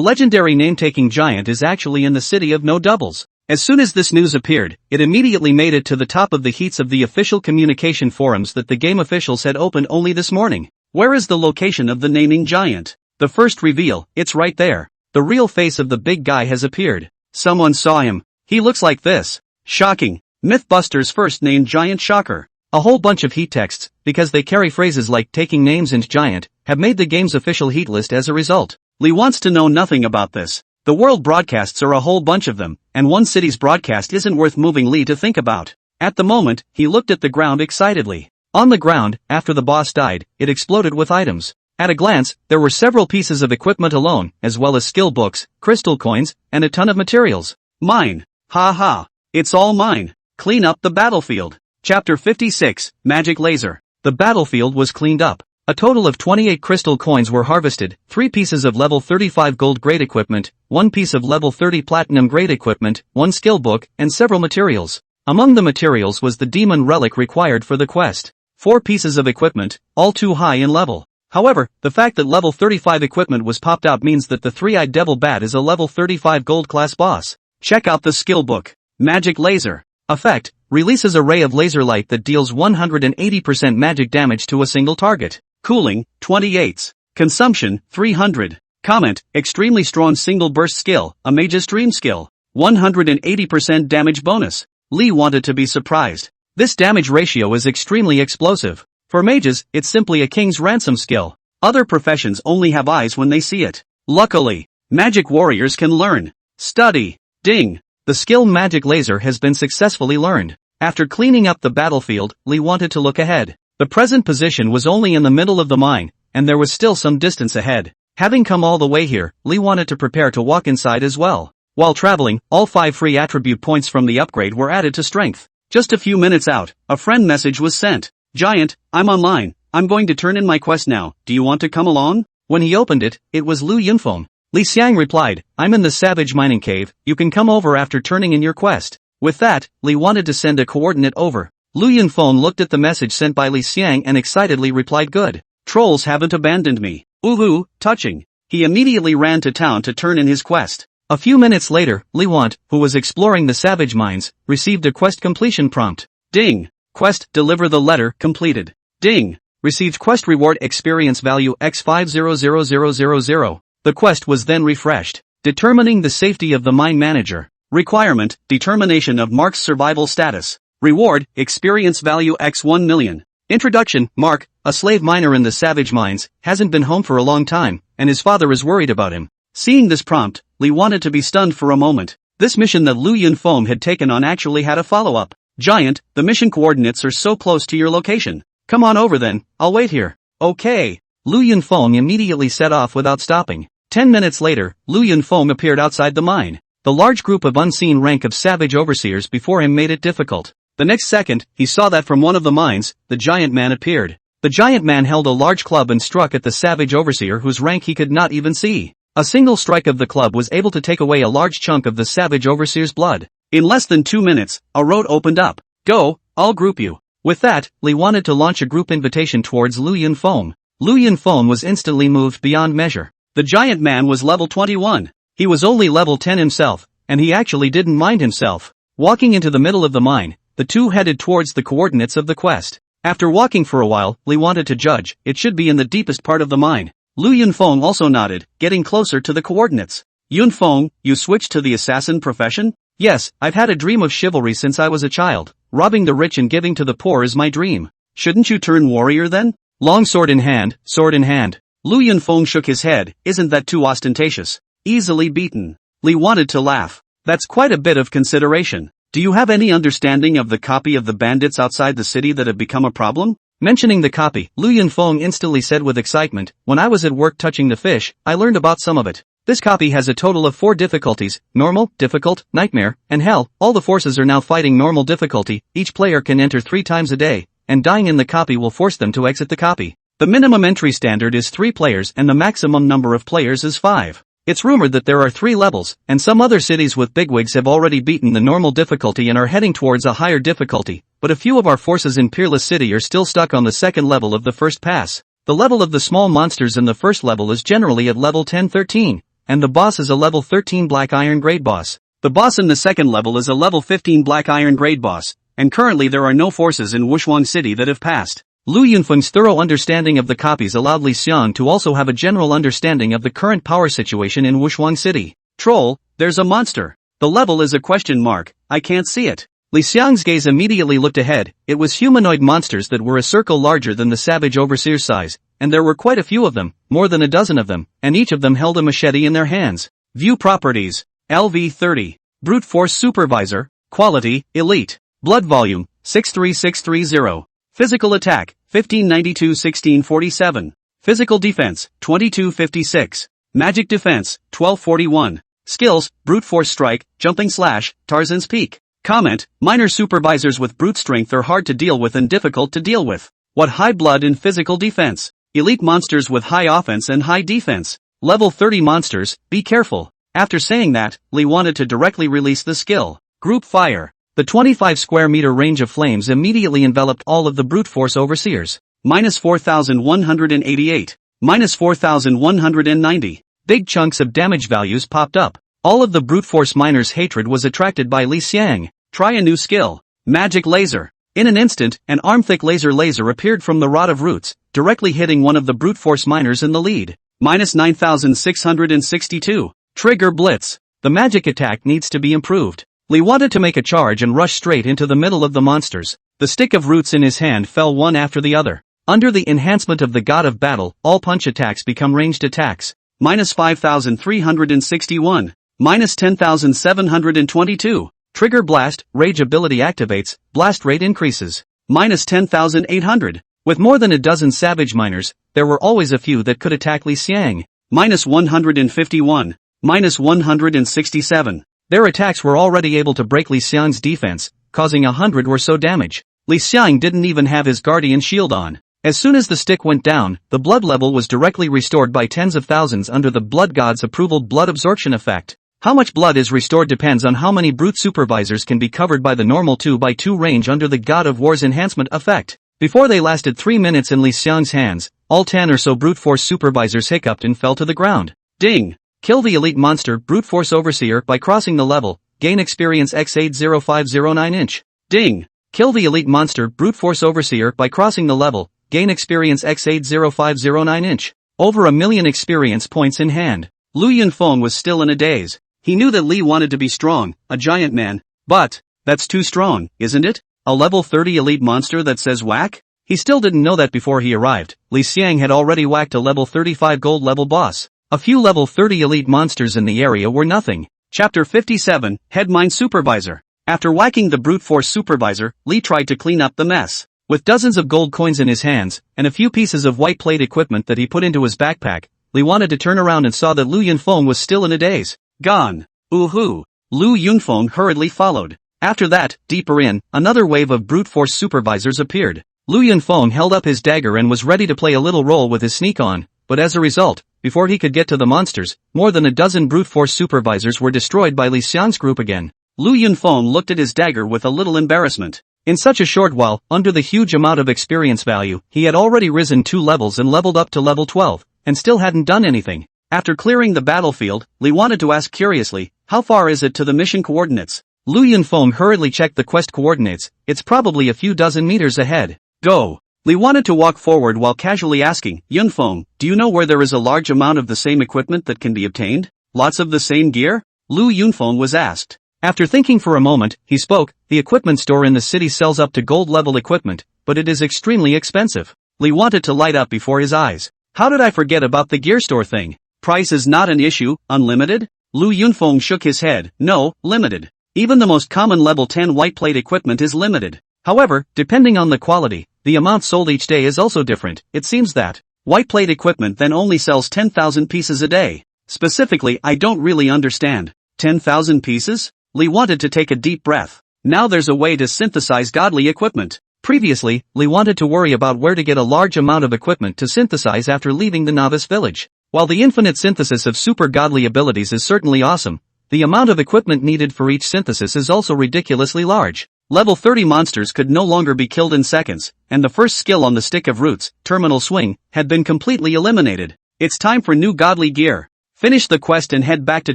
legendary name-taking giant is actually in the city of no doubles. As soon as this news appeared, it immediately made it to the top of the heats of the official communication forums that the game officials had opened only this morning. Where is the location of the naming giant? The first reveal, it's right there. The real face of the big guy has appeared. Someone saw him. He looks like this. Shocking. Mythbusters first named giant shocker. A whole bunch of heat texts, because they carry phrases like taking names and giant, have made the game's official heat list as a result. Lee wants to know nothing about this. The world broadcasts are a whole bunch of them, and one city's broadcast isn't worth moving Lee to think about. At the moment, he looked at the ground excitedly. On the ground, after the boss died, it exploded with items. At a glance, there were several pieces of equipment alone, as well as skill books, crystal coins, and a ton of materials. Mine. Ha ha. It's all mine. Clean up the battlefield. Chapter 56, Magic Laser. The battlefield was cleaned up. A total of 28 crystal coins were harvested, 3 pieces of level 35 gold grade equipment, 1 piece of level 30 platinum grade equipment, 1 skill book, and several materials. Among the materials was the demon relic required for the quest. 4 pieces of equipment, all too high in level. However, the fact that level 35 equipment was popped out means that the 3-eyed devil bat is a level 35 gold class boss. Check out the skill book. Magic Laser. Effect, releases a ray of laser light that deals 180% magic damage to a single target. Cooling, 28. Consumption, 300. Comment, extremely strong single burst skill, a mage's dream skill. 180% damage bonus. Lee wanted to be surprised. This damage ratio is extremely explosive. For mages, it's simply a king's ransom skill. Other professions only have eyes when they see it. Luckily, magic warriors can learn. Study. Ding. The skill Magic Laser has been successfully learned. After cleaning up the battlefield, Lee wanted to look ahead. The present position was only in the middle of the mine, and there was still some distance ahead. Having come all the way here, Lee wanted to prepare to walk inside as well. While traveling, all 5 free attribute points from the upgrade were added to strength. Just a few minutes out, a friend message was sent. Giant, I'm online. I'm going to turn in my quest now. Do you want to come along? When he opened it, it was Lu Yunfeng. Li Xiang replied, I'm in the savage mining cave, you can come over after turning in your quest. With that, Li wanted to send a coordinate over. Lu Yunfeng looked at the message sent by Li Xiang and excitedly replied good. Trolls haven't abandoned me. Ooh, touching. He immediately ran to town to turn in his quest. A few minutes later, Li Want, who was exploring the savage mines, received a quest completion prompt. Ding. Quest, deliver the letter, completed. Ding. Received quest reward experience value X500000. The quest was then refreshed. Determining the safety of the mine manager. Requirement, determination of Mark's survival status. Reward, experience value X 1 million. Introduction, Mark, a slave miner in the savage mines, hasn't been home for a long time, and his father is worried about him. Seeing this prompt, Li wanted to be stunned for a moment. This mission that Lu Yunfeng had taken on actually had a follow-up. Giant, the mission coordinates are so close to your location. Come on over then, I'll wait here. Okay. Lu Yunfeng immediately set off without stopping. 10 minutes later, Lu Yunfeng appeared outside the mine. The large group of unseen rank of savage overseers before him made it difficult. The next second, he saw that from one of the mines, the giant man appeared. The giant man held a large club and struck at the savage overseer whose rank he could not even see. A single strike of the club was able to take away a large chunk of the savage overseer's blood. In less than 2 minutes, a road opened up. Go, I'll group you. With that, Li wanted to launch a group invitation towards Lu Yunfeng. Lu Yunfeng was instantly moved beyond measure. The giant man was level 21. He was only level 10 himself, and he actually didn't mind himself. Walking into the middle of the mine, the two headed towards the coordinates of the quest. After walking for a while, Li wanted to judge, it should be in the deepest part of the mine. Lu Yunfeng also nodded, getting closer to the coordinates. Yunfeng, you switched to the assassin profession? Yes, I've had a dream of chivalry since I was a child. Robbing the rich and giving to the poor is my dream. Shouldn't you turn warrior then? Long sword in hand, sword in hand. Lu Yunfeng shook his head. Isn't that too ostentatious? Easily beaten. Li wanted to laugh. That's quite a bit of consideration. Do you have any understanding of the copy of the bandits outside the city that have become a problem? Mentioning the copy, Lu Yunfeng instantly said with excitement, when I was at work touching the fish, I learned about some of it. This copy has a total of 4 difficulties, normal, difficult, nightmare, and hell. All the forces are now fighting normal difficulty. Each player can enter 3 times a day, and dying in the copy will force them to exit the copy. The minimum entry standard is 3 players and the maximum number of players is 5. It's rumored that there are 3 levels, and some other cities with bigwigs have already beaten the normal difficulty and are heading towards a higher difficulty, but a few of our forces in Peerless City are still stuck on the second level of the first pass. The level of the small monsters in the first level is generally at level 10-13. And the boss is a level 13 Black Iron grade boss. The boss in the second level is a level 15 Black Iron grade boss, and currently there are no forces in Wushuang City that have passed. Lu Yunfeng's thorough understanding of the copies allowed Li Xiang to also have a general understanding of the current power situation in Wushuang City. Troll, there's a monster. The level is a question mark, I can't see it. Li Xiang's gaze immediately looked ahead. It was humanoid monsters that were a circle larger than the savage overseer's size, and there were quite a few of them, more than a dozen of them, and each of them held a machete in their hands. View properties. LV30. Brute Force Supervisor. Quality, Elite. Blood Volume, 63630. Physical Attack, 1592-1647. Physical Defense, 2256. Magic Defense, 1241. Skills, Brute Force Strike, Jumping Slash, Tarzan's Peak. Comment, minor supervisors with brute strength are hard to deal with and difficult to deal with. What high blood and physical defense. Elite monsters with high offense and high defense. Level 30 monsters, be careful. After saying that, Li wanted to directly release the skill. Group Fire. The 25 square meter range of flames immediately enveloped all of the brute force overseers. Minus 4,188. Minus 4,190. Big chunks of damage values popped up. All of the brute force miners' hatred was attracted by Li Xiang. Try a new skill. Magic Laser. In an instant, an arm-thick laser appeared from the Rod of Roots, directly hitting one of the brute force miners in the lead. Minus 9,662. Trigger Blitz. The magic attack needs to be improved. Li wanted to make a charge and rush straight into the middle of the monsters. The stick of roots in his hand fell one after the other. Under the enhancement of the God of Battle, all punch attacks become ranged attacks. Minus 5,361. Minus 10,722. Trigger Blast, Rage ability activates, blast rate increases. Minus 10,800. With more than a dozen savage miners, there were always a few that could attack Li Xiang. Minus 151. Minus 167. Their attacks were already able to break Li Xiang's defense, causing 100 or so damage. Li Xiang didn't even have his guardian shield on. As soon as the stick went down, the blood level was directly restored by tens of thousands under the blood god's approval blood absorption effect. How much blood is restored depends on how many brute supervisors can be covered by the normal 2x2 range under the God of War's enhancement effect. Before they lasted 3 minutes in Li Xiang's hands, all 10 or so brute force supervisors hiccuped and fell to the ground. Ding! Kill the elite monster brute force overseer by crossing the level, gain experience X80509 inch. Ding! Kill the elite monster brute force overseer by crossing the level, gain experience X80509 inch. Over 1,000,000 experience points in hand. Lu Yunfeng was still in a daze. He knew that Li wanted to be strong, a giant man, but that's too strong, isn't it? A level 30 elite monster that says whack? He still didn't know that before he arrived. Li Xiang had already whacked a level 35 gold level boss. A few level 30 elite monsters in the area were nothing. Chapter 57, Head Mine Supervisor. After whacking the brute force supervisor, Li tried to clean up the mess. With dozens of gold coins in his hands, and a few pieces of white plate equipment that he put into his backpack, Li wanted to turn around and saw that Lu Yunfeng was still in a daze. Gone. Ooh-hoo. Lu Yunfeng hurriedly followed. After that, deeper in, another wave of brute force supervisors appeared. Lu Yunfeng held up his dagger and was ready to play a little role with his sneak on, but as a result, before he could get to the monsters, more than a dozen brute force supervisors were destroyed by Li Xiang's group again. Lu Yunfeng looked at his dagger with a little embarrassment. In such a short while, under the huge amount of experience value, he had already risen 2 levels and leveled up to level 12, and still hadn't done anything. After clearing the battlefield, Li wanted to ask curiously, how far is it to the mission coordinates? Lu Yunfeng hurriedly checked the quest coordinates. It's probably a few dozen meters ahead. Go. Li wanted to walk forward while casually asking, Yunfeng, do you know where there is a large amount of the same equipment that can be obtained? Lots of the same gear? Lu Yunfeng was asked. After thinking for a moment, he spoke, the equipment store in the city sells up to gold level equipment, but it is extremely expensive. Li wanted to light up before his eyes. How did I forget about the gear store thing? Price is not an issue, unlimited? Lu Yunfeng shook his head, no, limited. Even the most common level 10 white plate equipment is limited. However, depending on the quality, the amount sold each day is also different. It seems that white plate equipment then only sells 10,000 pieces a day. Specifically, I don't really understand. 10,000 pieces? Li wanted to take a deep breath. Now there's a way to synthesize godly equipment. Previously, Li wanted to worry about where to get a large amount of equipment to synthesize after leaving the novice village. While the infinite synthesis of super godly abilities is certainly awesome, the amount of equipment needed for each synthesis is also ridiculously large. Level 30 monsters could no longer be killed in seconds, and the first skill on the stick of roots, terminal swing, had been completely eliminated. It's time for new godly gear. Finish the quest and head back to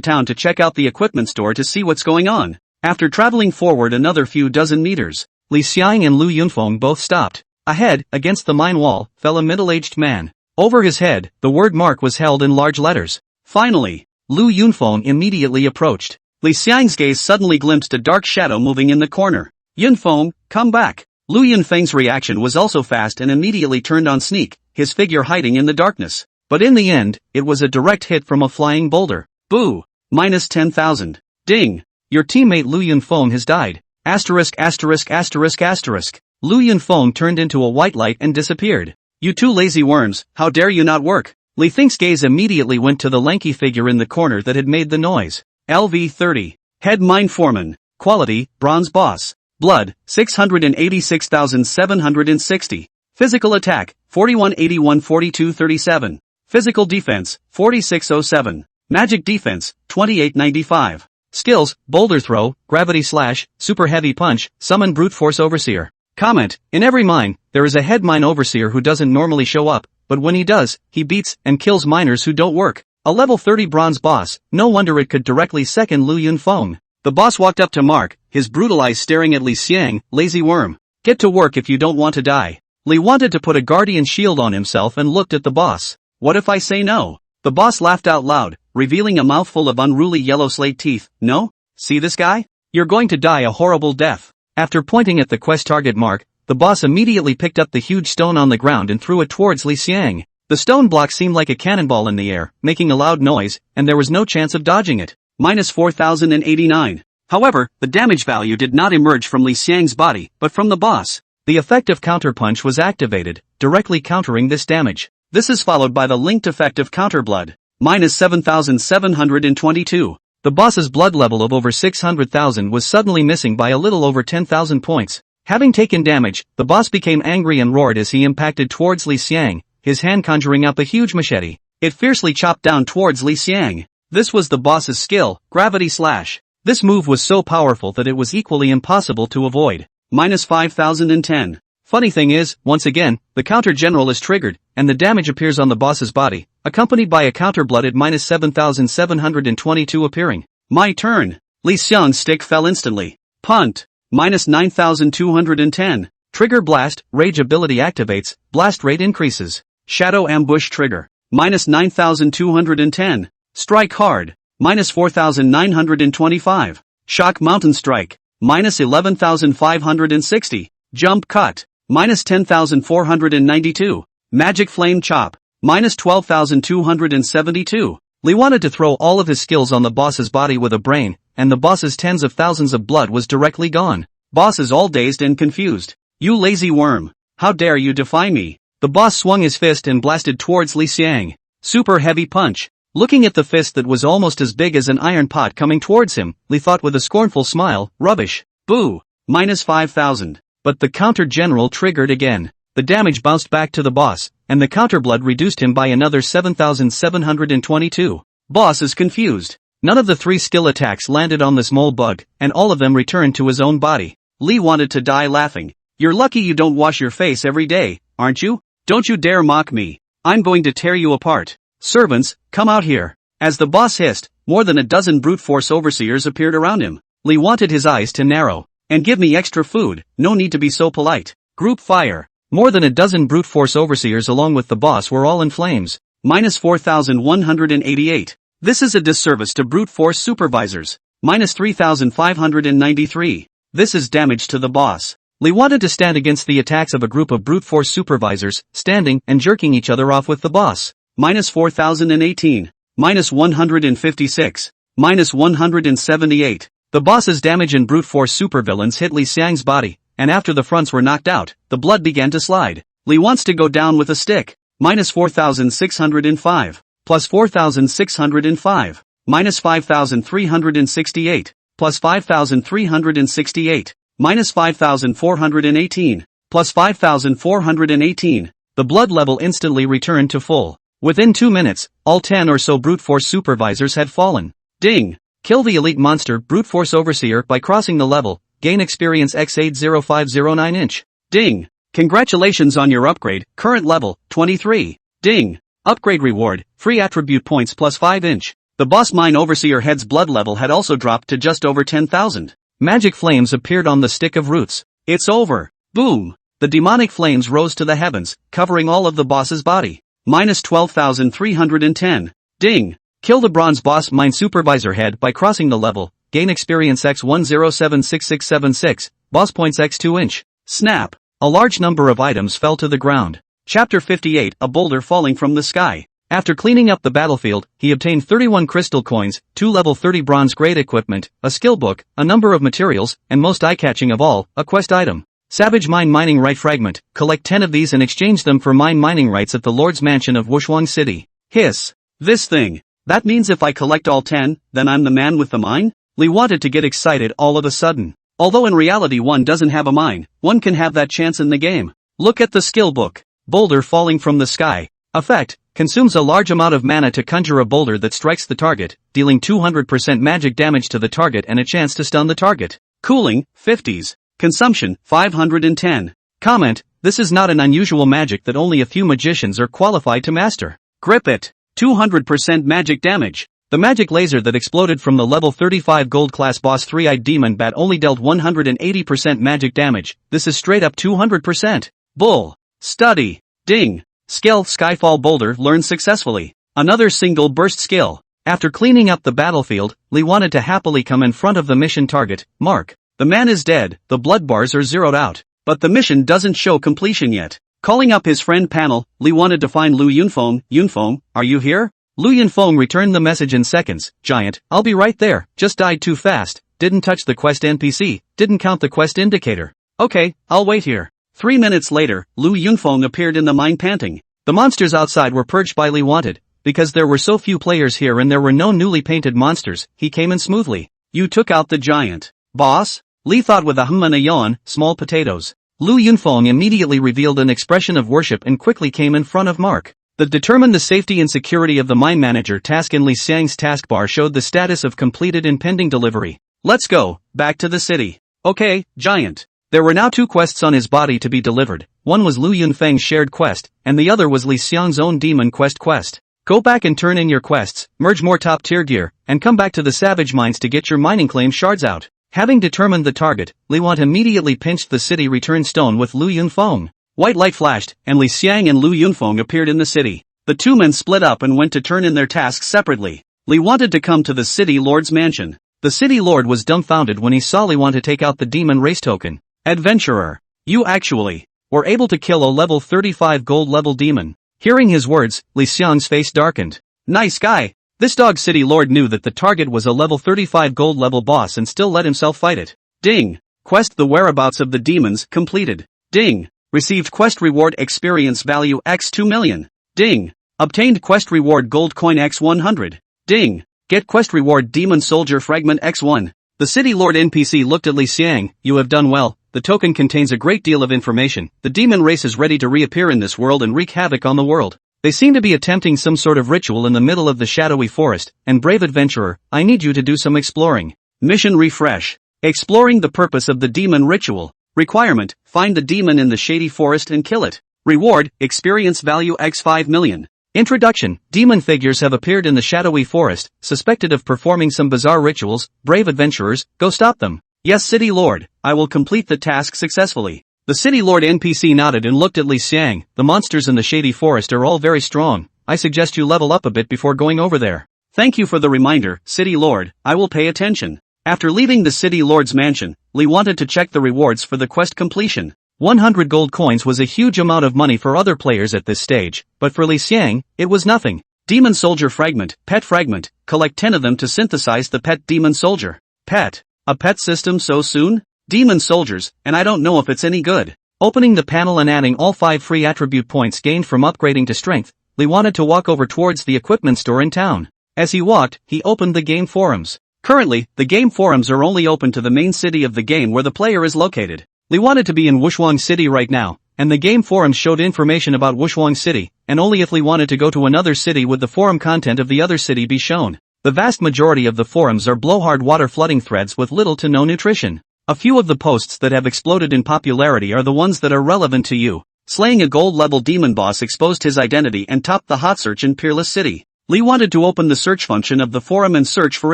town to check out the equipment store to see what's going on. After traveling forward another few dozen meters, Li Xiang and Lu Yunfeng both stopped. Ahead, against the mine wall, fell a middle-aged man. Over his head, the word mark was held in large letters. Finally, Lu Yunfeng immediately approached. Li Xiang's gaze suddenly glimpsed a dark shadow moving in the corner. Yunfeng, come back. Lu Yunfeng's reaction was also fast and immediately turned on sneak, his figure hiding in the darkness. But in the end, it was a direct hit from a flying boulder. Boo! Minus 10,000. Ding! Your teammate Lu Yunfeng has died. Asterisk asterisk asterisk asterisk. Lu Yunfeng turned into a white light and disappeared. You two lazy worms, how dare you not work? Li Thing's gaze immediately went to the lanky figure in the corner that had made the noise. LV30. Head Mine Foreman. Quality, Bronze Boss. Blood, 686,760. Physical Attack, 4181-4237. Physical Defense, 4607. Magic Defense, 2895. Skills, Boulder Throw, Gravity Slash, Super Heavy Punch, Summon Brute Force Overseer. Comment, in every mine, there is a head mine overseer who doesn't normally show up, but when he does, he beats and kills miners who don't work. A level 30 bronze boss, no wonder it could directly second Lu Yunfeng. The boss walked up to Mark, his brutal eyes staring at Li Xiang, lazy worm. Get to work if you don't want to die. Li wanted to put a guardian shield on himself and looked at the boss. What if I say no? The boss laughed out loud, revealing a mouthful of unruly yellow slate teeth. No? See this guy? You're going to die a horrible death. After pointing at the quest target Mark, the boss immediately picked up the huge stone on the ground and threw it towards Li Xiang. The stone block seemed like a cannonball in the air, making a loud noise, and there was no chance of dodging it. Minus 4,089. However, the damage value did not emerge from Li Xiang's body, but from the boss. The effect of counterpunch was activated, directly countering this damage. This is followed by the linked effect of counterblood. Minus 7,722. The boss's blood level of over 600,000 was suddenly missing by a little over 10,000 points. Having taken damage, the boss became angry and roared as he impacted towards Li Xiang, his hand conjuring up a huge machete. It fiercely chopped down towards Li Xiang. This was the boss's skill, Gravity Slash. This move was so powerful that it was equally impossible to avoid. Minus 5,010. Funny thing is, once again, the counter general is triggered, and the damage appears on the boss's body, accompanied by a counter blood at minus 7,722 appearing. My turn. Li Xiang's stick fell instantly. Punt. Minus 9,210. Trigger Blast, Rage ability activates, blast rate increases. Shadow Ambush trigger. Minus 9,210. Strike hard. Minus 4,925. Shock Mountain Strike. Minus 11,560. Jump Cut. Minus 10,492. Magic Flame Chop. Minus 12,272. Li wanted to throw all of his skills on the boss's body with a brain, and the boss's tens of thousands of blood was directly gone. Boss is all dazed and confused. You lazy worm. How dare you defy me? The boss swung his fist and blasted towards Li Xiang. Super Heavy Punch. Looking at the fist that was almost as big as an iron pot coming towards him, Li thought with a scornful smile, rubbish. Boo. Minus 5,000. But the counter general triggered again. The damage bounced back to the boss, and the counterblood reduced him by another 7,722. Boss is confused. None of the 3 skill attacks landed on this mole bug, and all of them returned to his own body. Li wanted to die laughing. You're lucky you don't wash your face every day, aren't you? Don't you dare mock me. I'm going to tear you apart. Servants, come out here. As the boss hissed, more than a dozen brute force overseers appeared around him. Li wanted his eyes to narrow. And give me extra food, no need to be so polite. Group fire. More than a dozen brute force overseers along with the boss were all in flames. Minus 4,188. This is a disservice to brute force supervisors. Minus 3,593. This is damage to the boss. Li wanted to stand against the attacks of a group of brute force supervisors, standing and jerking each other off with the boss. Minus 4,018. Minus 156. Minus 178. The boss's damage and brute force supervillains hit Li Xiang's body, and after the fronts were knocked out, the blood began to slide. Li wants to go down with a stick. Minus 4,605. Plus 4,605. Minus 5,368. Plus 5,368. Minus 5,418. Plus 5,418. The blood level instantly returned to full. Within 2 minutes, all 10 or so brute force supervisors had fallen. Ding! Kill the elite monster brute force overseer by crossing the level, gain experience X80509 inch. Ding! Congratulations on your upgrade, current level, 23. Ding! Upgrade reward, free attribute points plus 5 inch. The boss mine overseer head's blood level had also dropped to just over 10,000. Magic flames appeared on the stick of roots. It's over. Boom! The demonic flames rose to the heavens, covering all of the boss's body. Minus 12,310. Ding! Kill the bronze boss mine supervisor head by crossing the level, gain experience X10766676, boss points X2 inch. Snap! A large number of items fell to the ground. Chapter 58, a boulder falling from the sky. After cleaning up the battlefield, he obtained 31 crystal coins, 2 level 30 bronze grade equipment, a skill book, a number of materials, and most eye-catching of all, a quest item. Savage Mine Mining Right Fragment. Collect 10 of these and exchange them for mine mining rights at the Lord's Mansion of Wushuang City. Hiss. This thing. That means if I collect all 10, then I'm the man with the mine? Li wanted to get excited all of a sudden. Although in reality one doesn't have a mine, one can have that chance in the game. Look at the skill book. Boulder falling from the sky. Effect. Consumes a large amount of mana to conjure a boulder that strikes the target, dealing 200% magic damage to the target and a chance to stun the target. Cooling, 50s. Consumption, 510. Comment, this is not an unusual magic that only a few magicians are qualified to master. Grip it. 200% magic damage. The magic laser that exploded from the level 35 gold class boss Three-Eyed Demon Bat only dealt 180% magic damage. This is straight up 200%. Bull. Study. Ding. Skill Skyfall Boulder learned successfully. Another single burst skill. After cleaning up the battlefield, Li wanted to happily come in front of the mission target, Mark. The man is dead, the blood bars are zeroed out. But the mission doesn't show completion yet. Calling up his friend Panel, Li wanted to find Lu Yunfeng. Yunfeng, are you here? Lu Yunfeng returned the message in seconds. Giant, I'll be right there. Just died too fast. Didn't touch the quest NPC. Didn't count the quest indicator. Okay, I'll wait here. 3 minutes later, Lu Yunfeng appeared in the mine panting. The monsters outside were purged by Li wanted. Because there were so few players here and there were no newly painted monsters, he came in smoothly. You took out the giant. Boss? Li thought with a hum and a yawn, small potatoes. Lu Yunfeng immediately revealed an expression of worship and quickly came in front of Mark. That determined the safety and security of the mine manager task in Li Xiang's taskbar showed the status of completed and pending delivery. Let's go, back to the city. Okay, giant. There were now 2 quests on his body to be delivered. One was Lu Yunfeng's shared quest, and the other was Li Xiang's own demon quest. Go back and turn in your quests, merge more top tier gear, and come back to the Savage Mines to get your mining claim shards out. Having determined the target, Li Want immediately pinched the city return stone with Lu Yunfeng. White light flashed, and Li Xiang and Lu Yunfeng appeared in the city. The 2 men split up and went to turn in their tasks separately. Li wanted to come to the city lord's mansion. The city lord was dumbfounded when he saw Li Want to take out the demon race token. Adventurer. You actually were able to kill a level 35 gold level demon. Hearing his words, Li Xiang's face darkened. Nice guy. This dog city lord knew that the target was a level 35 gold level boss and still let himself fight it. Ding. Quest the whereabouts of the demons completed. Ding. Received quest reward experience value X 2 million. Ding. Obtained quest reward gold coin X 100. Ding. Get quest reward demon soldier fragment X 1. The city lord NPC looked at Li Xiang. You have done well. The token contains a great deal of information. The demon race is ready to reappear in this world and wreak havoc on the world. They seem to be attempting some sort of ritual in the middle of the shadowy forest, and brave adventurer, I need you to do some exploring. Mission refresh. Exploring the purpose of the demon ritual. Requirement, find the demon in the shady forest and kill it. Reward, experience value X 5 million. Introduction, demon figures have appeared in the shadowy forest, suspected of performing some bizarre rituals. Brave adventurers, go stop them. Yes, City Lord, I will complete the task successfully. The City Lord NPC nodded and looked at Li Xiang. The monsters in the shady forest are all very strong. I suggest you level up a bit before going over there. Thank you for the reminder, City Lord, I will pay attention. After leaving the City Lord's mansion, Lee wanted to check the rewards for the quest completion. 100 gold coins was a huge amount of money for other players at this stage, but for Li Xiang, it was nothing. Demon Soldier Fragment, Pet Fragment, collect 10 of them to synthesize the Pet Demon Soldier. Pet. A pet system so soon? Demon Soldiers, and I don't know if it's any good. Opening the panel and adding all 5 free attribute points gained from upgrading to strength, Lee wanted to walk over towards the equipment store in town. As he walked, he opened the game forums. Currently, the game forums are only open to the main city of the game where the player is located. Lee wanted to be in Wushuang City right now, and the game forums showed information about Wushuang City, and only if Lee wanted to go to another city would the forum content of the other city be shown. The vast majority of the forums are blowhard water flooding threads with little to no nutrition. A few of the posts that have exploded in popularity are the ones that are relevant to you. Slaying a gold-level demon boss exposed his identity and topped the hot search in Peerless City. Lee wanted to open the search function of the forum and search for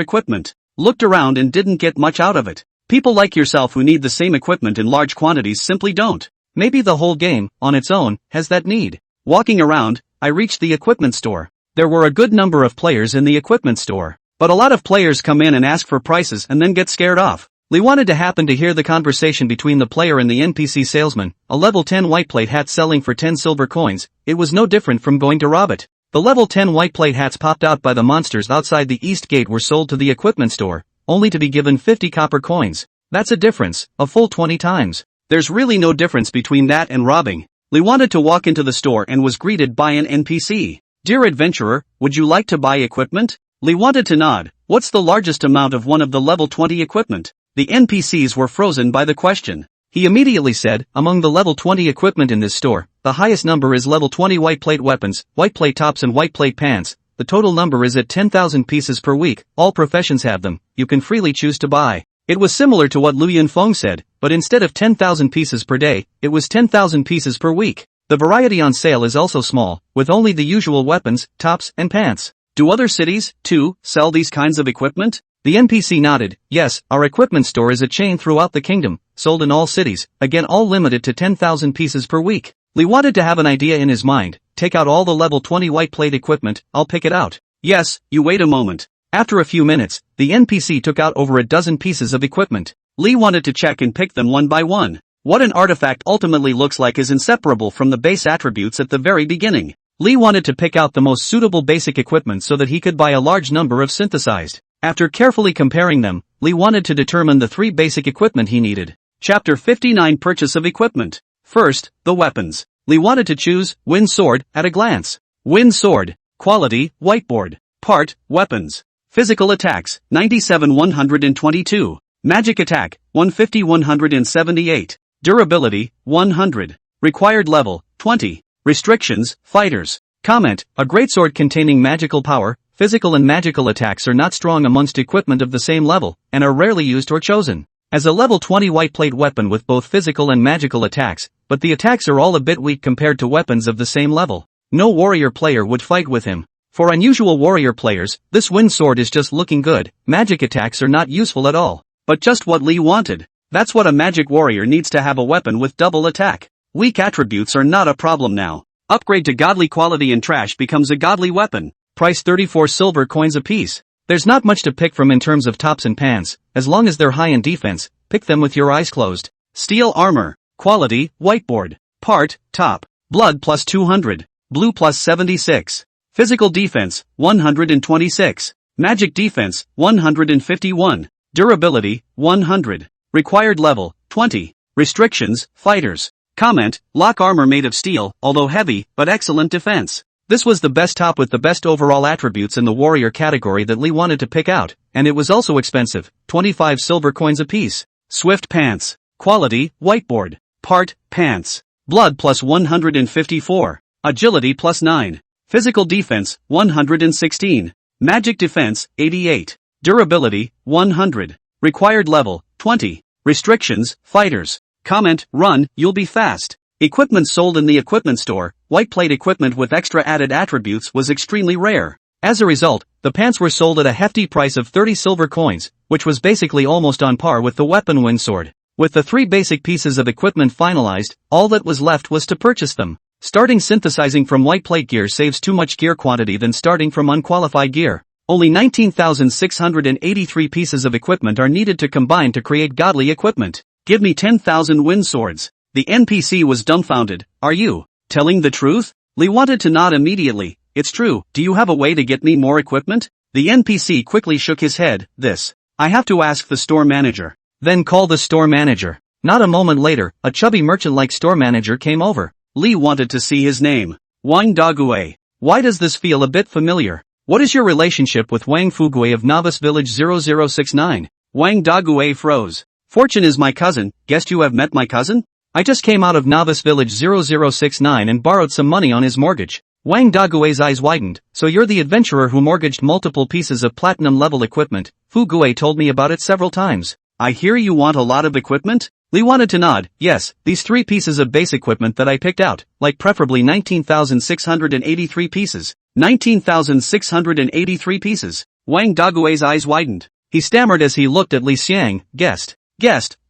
equipment. Looked around and didn't get much out of it. People like yourself who need the same equipment in large quantities simply don't. Maybe the whole game, on its own, has that need. Walking around, I reached the equipment store. There were a good number of players in the equipment store. But a lot of players come in and ask for prices and then get scared off. Lee wanted to happen to hear the conversation between the player and the NPC salesman, a level 10 white plate hat selling for 10 silver coins. It was no different from going to rob it. The level 10 white plate hats popped out by the monsters outside the east gate were sold to the equipment store, only to be given 50 copper coins. That's a difference, a full 20 times. There's really no difference between that and robbing. Lee wanted to walk into the store and was greeted by an NPC. Dear adventurer, would you like to buy equipment? Lee wanted to nod. What's the largest amount of one of the level 20 equipment? The NPCs were frozen by the question. He immediately said, among the level 20 equipment in this store, the highest number is level 20 white plate weapons, white plate tops and white plate pants. The total number is at 10,000 pieces per week. All professions have them. You can freely choose to buy. It was similar to what Lu Yunfeng said, but instead of 10,000 pieces per day, it was 10,000 pieces per week. The variety on sale is also small, with only the usual weapons, tops, and pants. Do other cities, too, sell these kinds of equipment? The NPC nodded. Yes, our equipment store is a chain throughout the kingdom, sold in all cities, again all limited to 10,000 pieces per week. Lee wanted to have an idea in his mind. Take out all the level 20 white plate equipment, I'll pick it out. Yes, you wait a moment. After a few minutes, the NPC took out over a dozen pieces of equipment. Lee wanted to check and pick them one by one. What an artifact ultimately looks like is inseparable from the base attributes at the very beginning. Lee wanted to pick out the most suitable basic equipment so that he could buy a large number of synthesized. After carefully comparing them, Lee wanted to determine the 3 basic equipment he needed. Chapter 59 Purchase of Equipment. First, the weapons. Lee wanted to choose Wind Sword at a glance. Wind Sword. Quality, whiteboard. Part, weapons. Physical attacks, 97-122. Magic attack, 150-178. Durability, 100. Required level, 20. Restrictions, fighters. Comment, a greatsword containing magical power. Physical and magical attacks are not strong amongst equipment of the same level, and are rarely used or chosen. As a level 20 white plate weapon with both physical and magical attacks, but the attacks are all a bit weak compared to weapons of the same level. No warrior player would fight with him. For unusual warrior players, this wind sword is just looking good. Magic attacks are not useful at all. But just what Lee wanted. That's what a magic warrior needs to have, a weapon with double attack. Weak attributes are not a problem now. Upgrade to godly quality and trash becomes a godly weapon. Price 34 silver coins apiece. There's not much to pick from in terms of tops and pants. As long as they're high in defense, pick them with your eyes closed. Steel armor. Quality, whiteboard. Part, top. Blood plus 200. Blue plus 76. Physical defense, 126. Magic defense, 151. Durability, 100. Required level, 20. Restrictions, fighters. Comment, lock armor made of steel, although heavy, but excellent defense. This was the best top with the best overall attributes in the warrior category that Lee wanted to pick out, and it was also expensive, 25 silver coins apiece. Swift pants. Quality, whiteboard. Part, pants. Blood plus 154. Agility plus 9. Physical defense, 116. Magic defense, 88. Durability, 100. Required level, 20. Restrictions, fighters. Comment, run, you'll be fast. Equipment sold in the equipment store. White plate equipment with extra added attributes was extremely rare. As a result, the pants were sold at a hefty price of 30 silver coins, which was basically almost on par with the weapon wind sword. With the 3 basic pieces of equipment finalized, all that was left was to purchase them. Starting synthesizing from white plate gear saves too much gear quantity than starting from unqualified gear. Only 19,683 pieces of equipment are needed to combine to create godly equipment. Give me 10,000 wind swords. The NPC was dumbfounded. Are you telling the truth? Lee wanted to nod immediately. It's true. Do you have a way to get me more equipment? The NPC quickly shook his head. I have to ask the store manager. Then call the store manager. Not a moment later, a chubby merchant-like store manager came over. Lee wanted to see his name. Wang Dague. Why does this feel a bit familiar? What is your relationship with Wang Fugui of Novice Village 0069? Wang Dague froze. Fortune is my cousin. Guessed you have met my cousin? I just came out of Novice Village 0069 and borrowed some money on his mortgage. Wang Dague's eyes widened. So you're the adventurer who mortgaged multiple pieces of platinum-level equipment. Fugui told me about it several times. I hear you want a lot of equipment? Lee wanted to nod. Yes, these 3 pieces of base equipment that I picked out, like preferably 19,683 pieces. 19,683 pieces. Wang Dague's eyes widened. He stammered as he looked at Li Xiang. Guessed,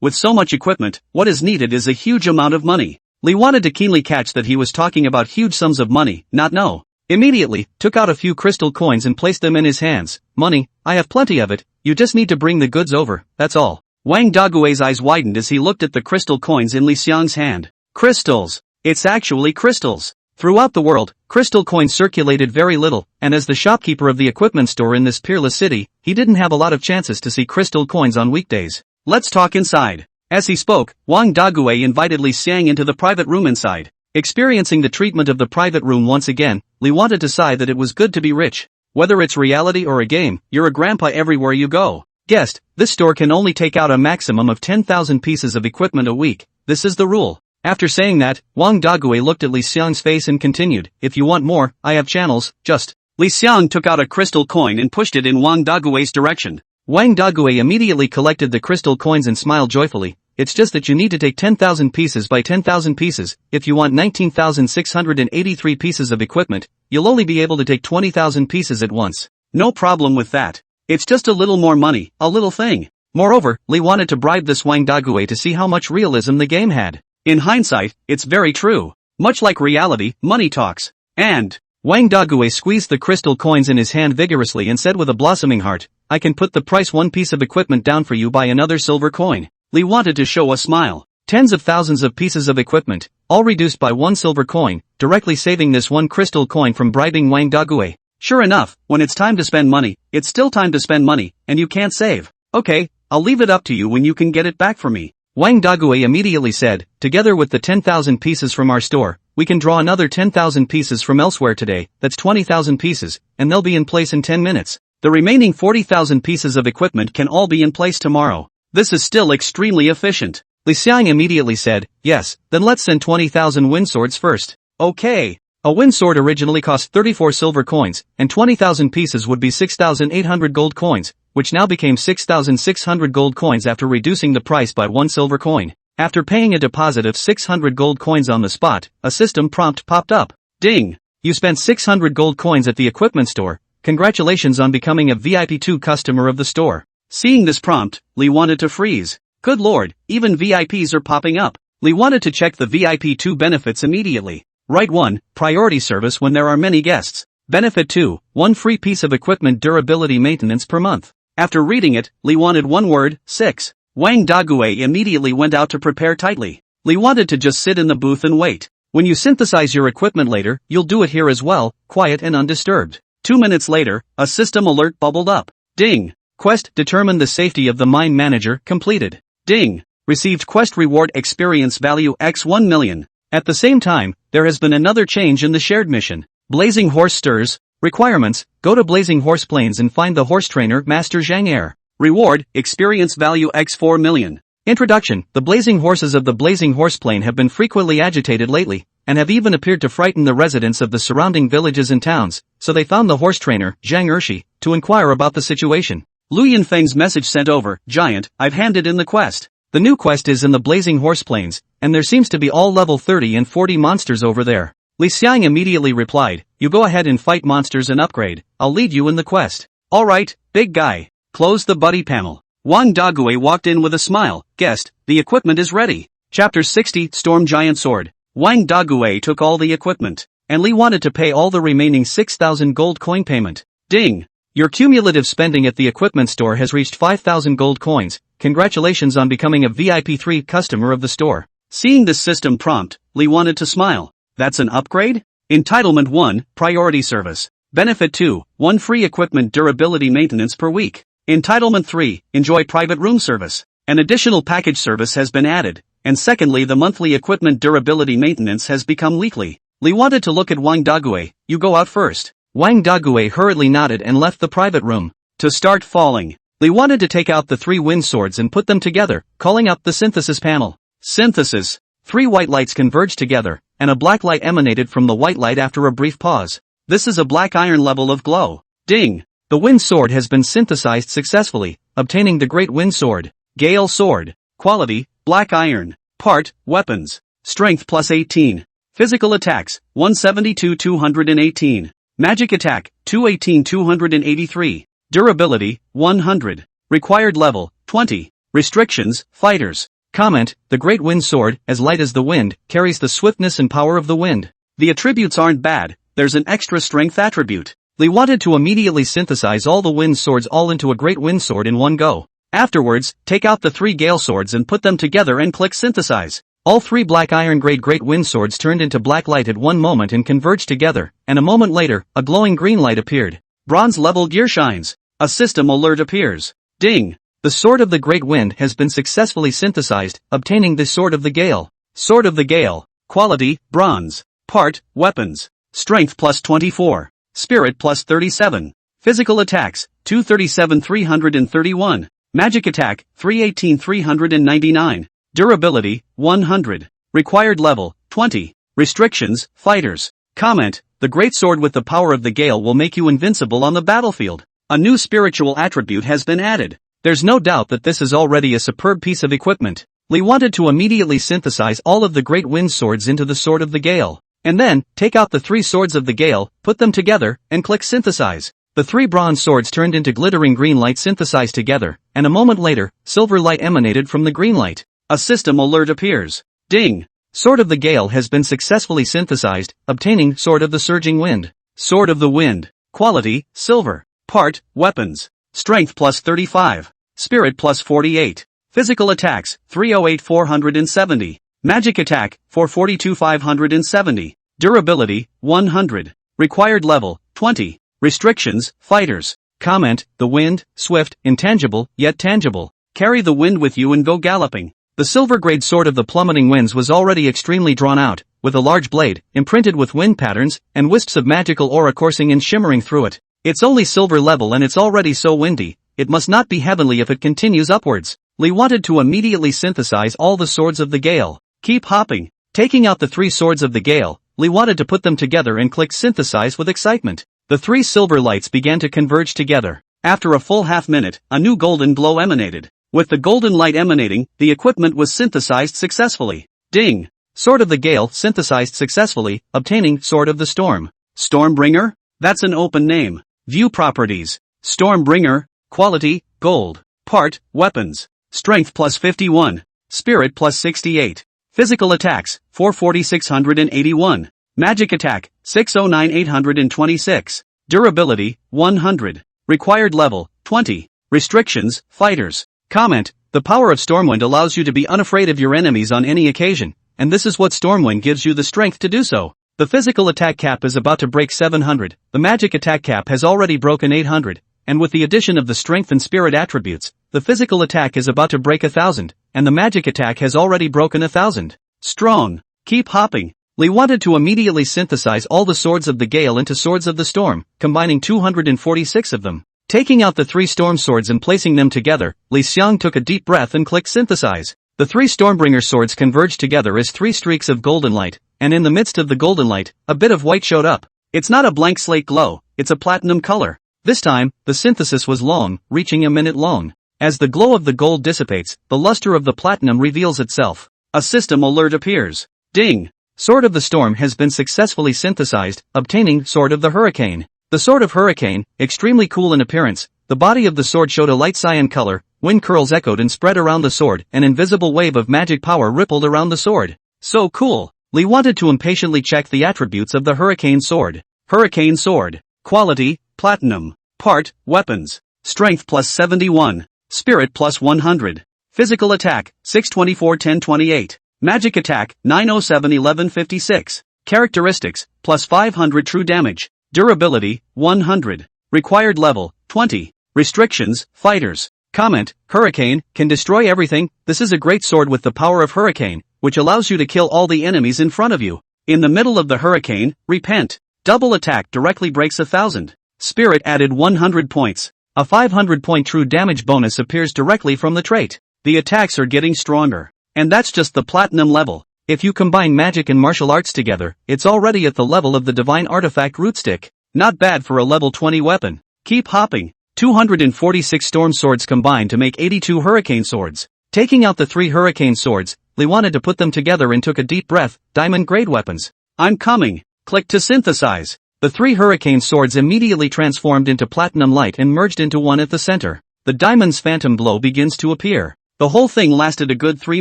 with so much equipment, what is needed is a huge amount of money. Lee wanted to keenly catch that he was talking about huge sums of money, not no. Immediately, took out a few crystal coins and placed them in his hands. Money, I have plenty of it, you just need to bring the goods over, that's all. Wang Dague's eyes widened as he looked at the crystal coins in Li Xiang's hand. Crystals. It's actually crystals. Throughout the world, crystal coins circulated very little, and as the shopkeeper of the equipment store in this peerless city, he didn't have a lot of chances to see crystal coins on weekdays. Let's talk inside. As he spoke, Wang Dague invited Li Xiang into the private room inside. Experiencing the treatment of the private room once again, Li wanted to sigh that it was good to be rich. Whether it's reality or a game, you're a grandpa everywhere you go. Guest, this store can only take out a maximum of 10,000 pieces of equipment a week. This is the rule. After saying that, Wang Dague looked at Li Xiang's face and continued, if you want more, I have channels, just. Li Xiang took out a crystal coin and pushed it in Wang Dague's direction. Wang Dague immediately collected the crystal coins and smiled joyfully. It's just that you need to take 10,000 pieces by 10,000 pieces. If you want 19,683 pieces of equipment, you'll only be able to take 20,000 pieces at once. No problem with that. It's just a little more money, a little thing. Moreover, Lee wanted to bribe this Wang Dague to see how much realism the game had. In hindsight, it's very true. Much like reality, money talks. And Wang Dague squeezed the crystal coins in his hand vigorously and said with a blossoming heart, I can put the price one piece of equipment down for you by another silver coin. Lee wanted to show a smile. Tens of thousands of pieces of equipment, all reduced by one silver coin, directly saving this one crystal coin from bribing Wang Dague. Sure enough, when it's time to spend money, it's still time to spend money, and you can't save. Okay, I'll leave it up to you when you can get it back for me. Wang Dague immediately said, together with the 10,000 pieces from our store, we can draw another 10,000 pieces from elsewhere today, that's 20,000 pieces, and they'll be in place in 10 minutes. The remaining 40,000 pieces of equipment can all be in place tomorrow. This is still extremely efficient. Li Xiang immediately said, yes, then let's send 20,000 wind swords first. Okay. A wind sword originally cost 34 silver coins, and 20,000 pieces would be 6,800 gold coins, which now became 6,600 gold coins after reducing the price by one silver coin. After paying a deposit of 600 gold coins on the spot, a system prompt popped up. Ding! You spent 600 gold coins at the equipment store. Congratulations on becoming a VIP2 customer of the store. Seeing this prompt, Lee wanted to freeze. Good lord, even VIPs are popping up. Lee wanted to check the VIP2 benefits immediately. Right 1, priority service when there are many guests. Benefit 2, 1 free piece of equipment durability maintenance per month. After reading it, Lee wanted one word, 6. Wang Dague immediately went out to prepare tightly. Lee wanted to just sit in the booth and wait. When you synthesize your equipment later, you'll do it here as well, quiet and undisturbed. 2 minutes later, a system alert bubbled up. Ding! Quest determine the safety of the mine manager completed. Ding! Received quest reward experience value x 1 million. At the same time, there has been another change in the shared mission. Blazing Horse Stirs. Requirements, go to Blazing Horse Plains and find the horse trainer Master Zhang Er. Reward, experience value x 4 million. Introduction, the blazing horses of the Blazing Horse Plain have been frequently agitated lately, and have even appeared to frighten the residents of the surrounding villages and towns, so they found the horse trainer, Zhang Ershi, to inquire about the situation. Lu Yunfeng's message sent over, Giant, I've handed in the quest. The new quest is in the Blazing Horse Plains, and there seems to be all level 30 and 40 monsters over there. Li Xiang immediately replied, you go ahead and fight monsters and upgrade, I'll lead you in the quest. Alright, big guy. Close the buddy panel. Wang Dague walked in with a smile, guest, the equipment is ready. Chapter 60, Storm Giant Sword. Wang Dague took all the equipment, and Li wanted to pay all the remaining 6,000 gold coin payment. Ding! Your cumulative spending at the equipment store has reached 5,000 gold coins. Congratulations on becoming a VIP 3 customer of the store. Seeing this system prompt, Lee wanted to smile. That's an upgrade? Entitlement 1, Priority Service. Benefit 2, 1 free equipment durability maintenance per week. Entitlement 3, Enjoy private room service. An additional package service has been added, and secondly the monthly equipment durability maintenance has become weekly. Lee wanted to look at Wang Dague. You go out first. Wang Dague hurriedly nodded and left the private room. To start falling, Lee wanted to take out the 3 wind swords and put them together, calling up the synthesis panel. Synthesis. 3 white lights converged together, and a black light emanated from the white light after a brief pause. This is a black iron level of glow. Ding! The wind sword has been synthesized successfully, obtaining the Great Wind Sword. Gale Sword. Quality, black iron. Part, weapons. Strength plus 18. Physical attacks, 172-218. Magic attack, 218-283. Durability, 100. Required level, 20. Restrictions, fighters. Comment, the Great Wind Sword, as light as the wind, carries the swiftness and power of the wind. The attributes aren't bad, there's an extra strength attribute. Lee wanted to immediately synthesize all the wind swords all into a Great Wind Sword in one go. Afterwards, take out the 3 Gale Swords and put them together and click Synthesize. All 3 black iron grade Great Wind Swords turned into black light at one moment and converged together, and a moment later, a glowing green light appeared. Bronze level gear shines. A system alert appears. Ding! The Sword of the Great Wind has been successfully synthesized, obtaining the Sword of the Gale. Sword of the Gale. Quality, bronze. Part, weapons. Strength plus 24. Spirit plus 37. Physical attacks, 237-331. Magic attack, 318-399. Durability, 100. Required level, 20. Restrictions, fighters. Comment, the great sword with the power of the gale will make you invincible on the battlefield. A new spiritual attribute has been added. There's no doubt that this is already a superb piece of equipment. Lee wanted to immediately synthesize all of the Great Wind Swords into the Sword of the Gale. And then, take out the 3 Swords of the Gale, put them together, and click Synthesize. The 3 bronze swords turned into glittering green light synthesized together, and a moment later, silver light emanated from the green light. A system alert appears. Ding! Sword of the Gale has been successfully synthesized, obtaining Sword of the Surging Wind. Sword of the Wind. Quality, silver. Part, weapons. Strength plus 35. Spirit plus 48. Physical attacks, 308-470. Magic attack, 442-570. Durability, 100. Required level, 20. Restrictions, fighters. Comment, the wind, swift, intangible, yet tangible. Carry the wind with you and go galloping. The silver grade sword of the plummeting winds was already extremely drawn out, with a large blade, imprinted with wind patterns, and wisps of magical aura coursing and shimmering through it. It's only silver level and it's already so windy, it must not be heavenly if it continues upwards. Lee wanted to immediately synthesize all the swords of the gale. Keep hopping. Taking out the 3 swords of the gale, Lee wanted to put them together and click Synthesize with excitement. The 3 silver lights began to converge together. After a full half minute, a new golden glow emanated. With the golden light emanating, the equipment was synthesized successfully. Ding! Sword of the Gale synthesized successfully, obtaining Sword of the Storm. Stormbringer? That's an open name. View properties. Stormbringer. Quality, gold. Part, weapons. Strength plus 51. Spirit plus 68. Physical attacks, 440-681. Magic attack, 609-826. Durability, 100. Required level, 20. Restrictions, fighters. Comment, the power of Stormwind allows you to be unafraid of your enemies on any occasion, and this is what Stormwind gives you the strength to do so. The physical attack cap is about to break 700, the magic attack cap has already broken 800, and with the addition of the strength and spirit attributes, the physical attack is about to break 1000, and the magic attack has already broken 1000. Strong. Keep hopping. Lee wanted to immediately synthesize all the swords of the gale into swords of the storm, combining 246 of them. Taking out the 3 storm swords and placing them together, Li Xiang took a deep breath and clicked Synthesize. The 3 Stormbringer swords converged together as 3 streaks of golden light, and in the midst of the golden light, a bit of white showed up. It's not a blank slate glow, it's a platinum color. This time, the synthesis was long, reaching a minute long. As the glow of the gold dissipates, the luster of the platinum reveals itself. A system alert appears. Ding! Sword of the Storm has been successfully synthesized, obtaining Sword of the Hurricane. The Sword of Hurricane, extremely cool in appearance, the body of the sword showed a light cyan color, wind curls echoed and spread around the sword, an invisible wave of magic power rippled around the sword. So cool! Lee wanted to impatiently check the attributes of the Hurricane Sword. Hurricane Sword. Quality, platinum. Part, weapons. Strength plus 71. Spirit plus 100. Physical attack, 624 1028. Magic attack, 907 1156. Characteristics, plus 500 true damage. Durability, 100. Required level, 20. Restrictions, fighters. Comment, Hurricane, can destroy everything. This is a great sword with the power of Hurricane, which allows you to kill all the enemies in front of you. In the middle of the Hurricane, repent. Double attack directly breaks 1,000. Spirit added 100 points. A 500-point true damage bonus appears directly from the trait. The attacks are getting stronger. And that's just the platinum level. If you combine magic and martial arts together, it's already at the level of the divine artifact rootstick. Not bad for a level 20 weapon. Keep hopping. 246 storm swords combined to make 82 hurricane swords. Taking out the 3 hurricane swords, Lee wanted to put them together and took a deep breath. Diamond grade weapons. I'm coming. Click to synthesize. The 3 hurricane swords immediately transformed into platinum light and merged into one at the center. The diamond's phantom glow begins to appear. The whole thing lasted a good 3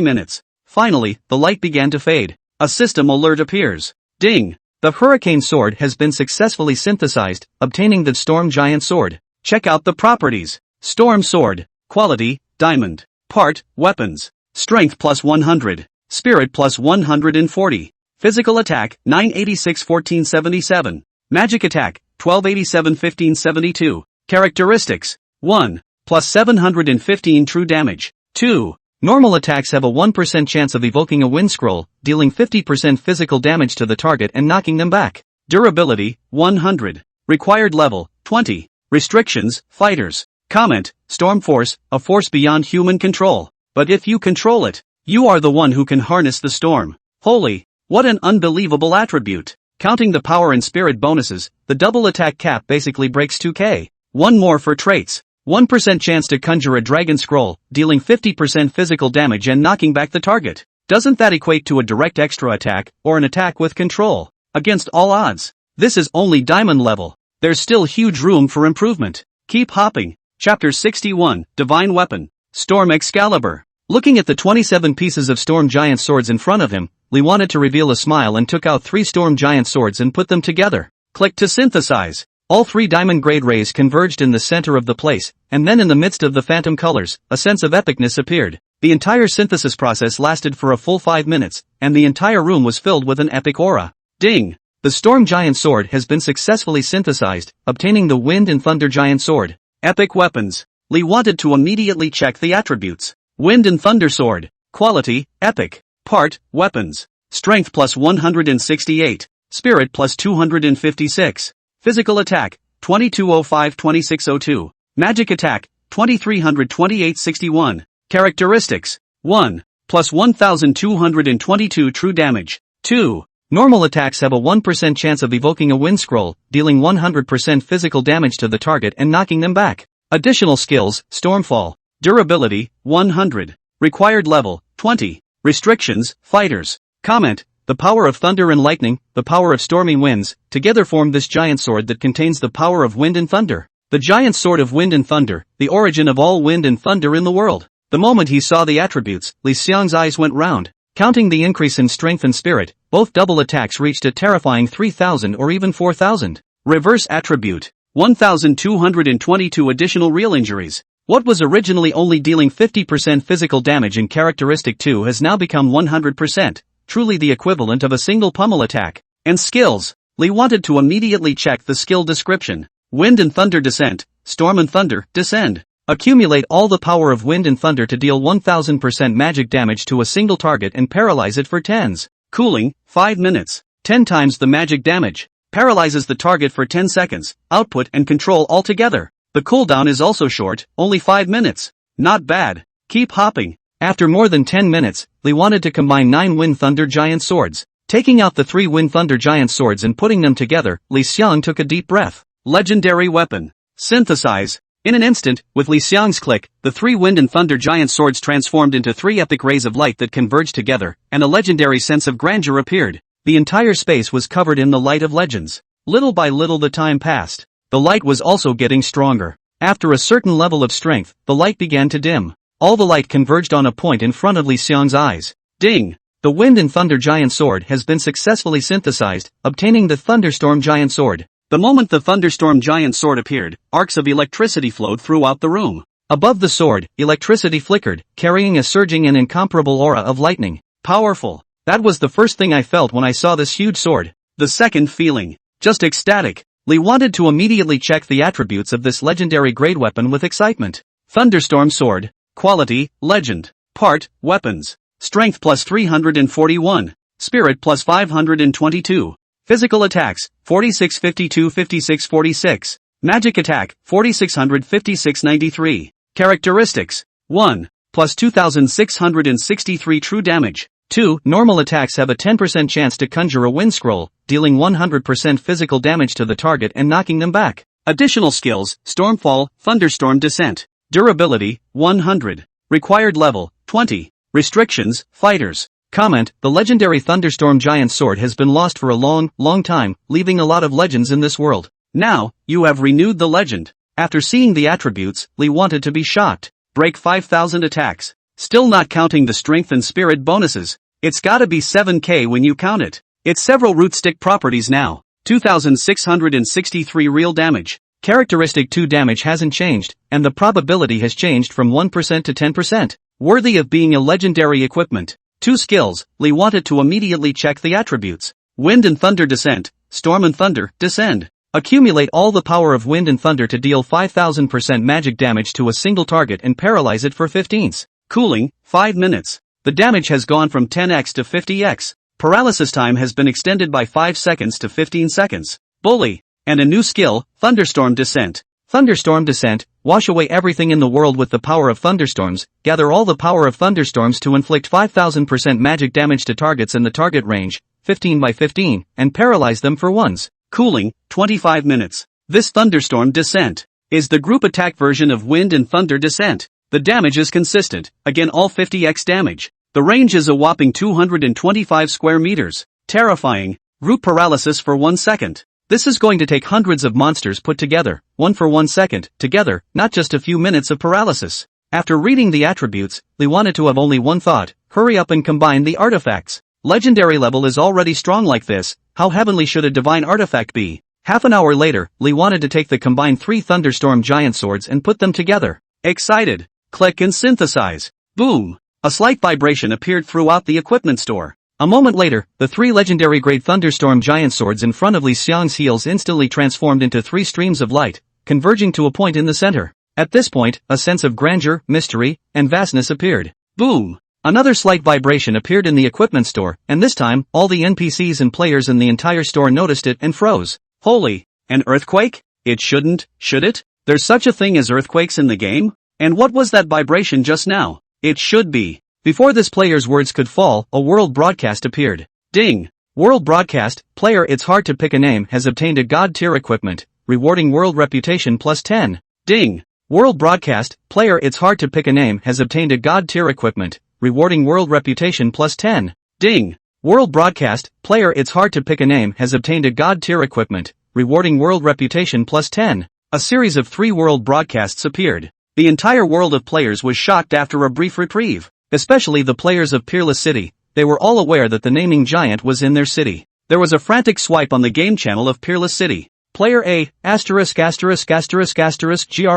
minutes. Finally, the light began to fade. A system alert appears. Ding! The hurricane sword has been successfully synthesized, obtaining the storm giant sword. Check out the properties. Storm sword. Quality, diamond. Part, weapons. Strength plus 100. Spirit plus 140. Physical attack, 986 1477. Magic attack, 1287 1572. Characteristics. 1. Plus 715 true damage. 2. Normal attacks have a 1% chance of evoking a wind scroll, dealing 50% physical damage to the target and knocking them back. Durability, 100. Required level, 20. Restrictions, fighters. Comment, Storm Force, a force beyond human control. But if you control it, you are the one who can harness the storm. Holy, what an unbelievable attribute. Counting the power and spirit bonuses, the double attack cap basically breaks 2k. One more for traits. 1% chance to conjure a dragon scroll, dealing 50% physical damage and knocking back the target. Doesn't that equate to a direct extra attack, or an attack with control? Against all odds. This is only diamond level. There's still huge room for improvement. Keep hopping. Chapter 61, Divine Weapon. Storm Excalibur. Looking at the 27 pieces of storm giant swords in front of him, Lee wanted to reveal a smile and took out 3 storm giant swords and put them together. Click to synthesize. All 3 diamond grade rays converged in the center of the place, and then in the midst of the phantom colors, a sense of epicness appeared. The entire synthesis process lasted for a full 5 minutes, and the entire room was filled with an epic aura. Ding! The storm giant sword has been successfully synthesized, obtaining the wind and thunder giant sword. Epic weapons. Lee wanted to immediately check the attributes. Wind and thunder sword. Quality, epic. Part, weapons. Strength plus 168. Spirit plus 256. Physical attack, 2205-2602. Magic attack, 2328-61. Characteristics, 1. Plus 1222 true damage. 2. Normal attacks have a 1% chance of evoking a wind scroll, dealing 100% physical damage to the target and knocking them back. Additional skills, Stormfall. Durability, 100. Required level, 20. Restrictions, fighters. Comment, the power of thunder and lightning, the power of stormy winds, together form this giant sword that contains the power of wind and thunder. The giant sword of wind and thunder, the origin of all wind and thunder in the world. The moment he saw the attributes, Li Xiang's eyes went round. Counting the increase in strength and spirit, both double attacks reached a terrifying 3,000 or even 4,000. Reverse attribute. 1,222 additional real injuries. What was originally only dealing 50% physical damage in characteristic 2 has now become 100%. Truly the equivalent of a single pummel attack. And skills. Lee wanted to immediately check the skill description. Wind and thunder descent, storm and thunder, descend. Accumulate all the power of wind and thunder to deal 1000% magic damage to a single target and paralyze it for 10s. Cooling, 5 minutes. 10 times the magic damage. Paralyzes the target for 10 seconds. Output and control altogether. The cooldown is also short, only 5 minutes. Not bad. Keep hopping. After more than 10 minutes, Lee wanted to combine 9 Wind Thunder Giant Swords. Taking out the 3 Wind Thunder Giant Swords and putting them together, Li Xiang took a deep breath. Legendary weapon. Synthesize. In an instant, with Li Xiang's click, the 3 Wind and Thunder Giant Swords transformed into 3 epic rays of light that converged together, and a legendary sense of grandeur appeared. The entire space was covered in the light of legends. Little by little the time passed. The light was also getting stronger. After a certain level of strength, the light began to dim. All the light converged on a point in front of Li Xiang's eyes. Ding! The Wind and Thunder Giant Sword has been successfully synthesized, obtaining the Thunderstorm Giant Sword. The moment the thunderstorm giant sword appeared, arcs of electricity flowed throughout the room. Above the sword, electricity flickered, carrying a surging and incomparable aura of lightning. Powerful. That was the first thing I felt when I saw this huge sword. The second feeling. Just ecstatic. Lee wanted to immediately check the attributes of this legendary grade weapon with excitement. Thunderstorm sword. Quality, legend. Part, weapons. Strength plus 341. Spirit plus 522. Physical attacks, 46 52 56 46. Magic attack, 4600 56 93. Characteristics. 1. Plus 2663 true damage. 2. Normal attacks have a 10% chance to conjure a wind scroll, dealing 100% physical damage to the target and knocking them back. Additional skills, Stormfall, Thunderstorm Descent. Durability, 100. Required level, 20. Restrictions, Fighters. Comment, the legendary Thunderstorm Giant Sword has been lost for a long time, leaving a lot of legends in this world. Now, you have renewed the legend. After seeing the attributes, Lee wanted to be shocked. Break 5000 attacks. Still not counting the strength and spirit bonuses. It's gotta be 7k when you count it. It's several root stick properties now. 2663 real damage. Characteristic 2 damage hasn't changed, and the probability has changed from 1% to 10%. Worthy of being a legendary equipment. 2 skills, Lee wanted to immediately check the attributes. Wind and Thunder Descent, Storm and Thunder, Descend. Accumulate all the power of Wind and Thunder to deal 5000% magic damage to a single target and paralyze it for 15s. Cooling, 5 minutes. The damage has gone from 10x to 50x. Paralysis time has been extended by 5 seconds to 15 seconds. Bully. And a new skill, Thunderstorm Descent. Thunderstorm Descent, wash away everything in the world with the power of thunderstorms, gather all the power of thunderstorms to inflict 5000% magic damage to targets in the target range, 15 by 15, and paralyze them for ones. Cooling, 25 minutes. This Thunderstorm Descent is the group attack version of Wind and Thunder Descent. The damage is consistent, again all 50x damage. The range is a whopping 225 square meters. Terrifying. Root paralysis for 1 second. This is going to take hundreds of monsters put together, one for 1 second, together, not just a few minutes of paralysis. After reading the attributes, Lee wanted to have only one thought, hurry up and combine the artifacts. Legendary level is already strong like this, how heavenly should a divine artifact be? Half an hour later, Lee wanted to take the combined 3 Thunderstorm Giant Swords and put them together. Excited. Click and synthesize. Boom. A slight vibration appeared throughout the equipment store. A moment later, the 3 legendary grade Thunderstorm Giant Swords in front of Li Xiang's heels instantly transformed into 3 streams of light, converging to a point in the center. At this point, a sense of grandeur, mystery, and vastness appeared. Boom. Another slight vibration appeared in the equipment store, and this time, all the NPCs and players in the entire store noticed it and froze. Holy. An earthquake? It shouldn't, should it? There's such a thing as earthquakes in the game? And what was that vibration just now? It should be. Before this player's words could fall, a world broadcast appeared. Ding! World broadcast, player it's hard to pick a name has obtained a god tier equipment, rewarding world reputation plus 10. Ding! World broadcast, player it's hard to pick a name has obtained a god tier equipment, rewarding world reputation plus 10. Ding! World broadcast, player it's hard to pick a name has obtained a god tier equipment, rewarding world reputation plus 10. A series of 3 world broadcasts appeared. The entire world of players was shocked after a brief reprieve. Especially the players of Peerless City, they were all aware that the naming giant was in their city. There was a frantic swipe on the game channel of Peerless City. Player A, asterisk asterisk asterisk asterisk GR.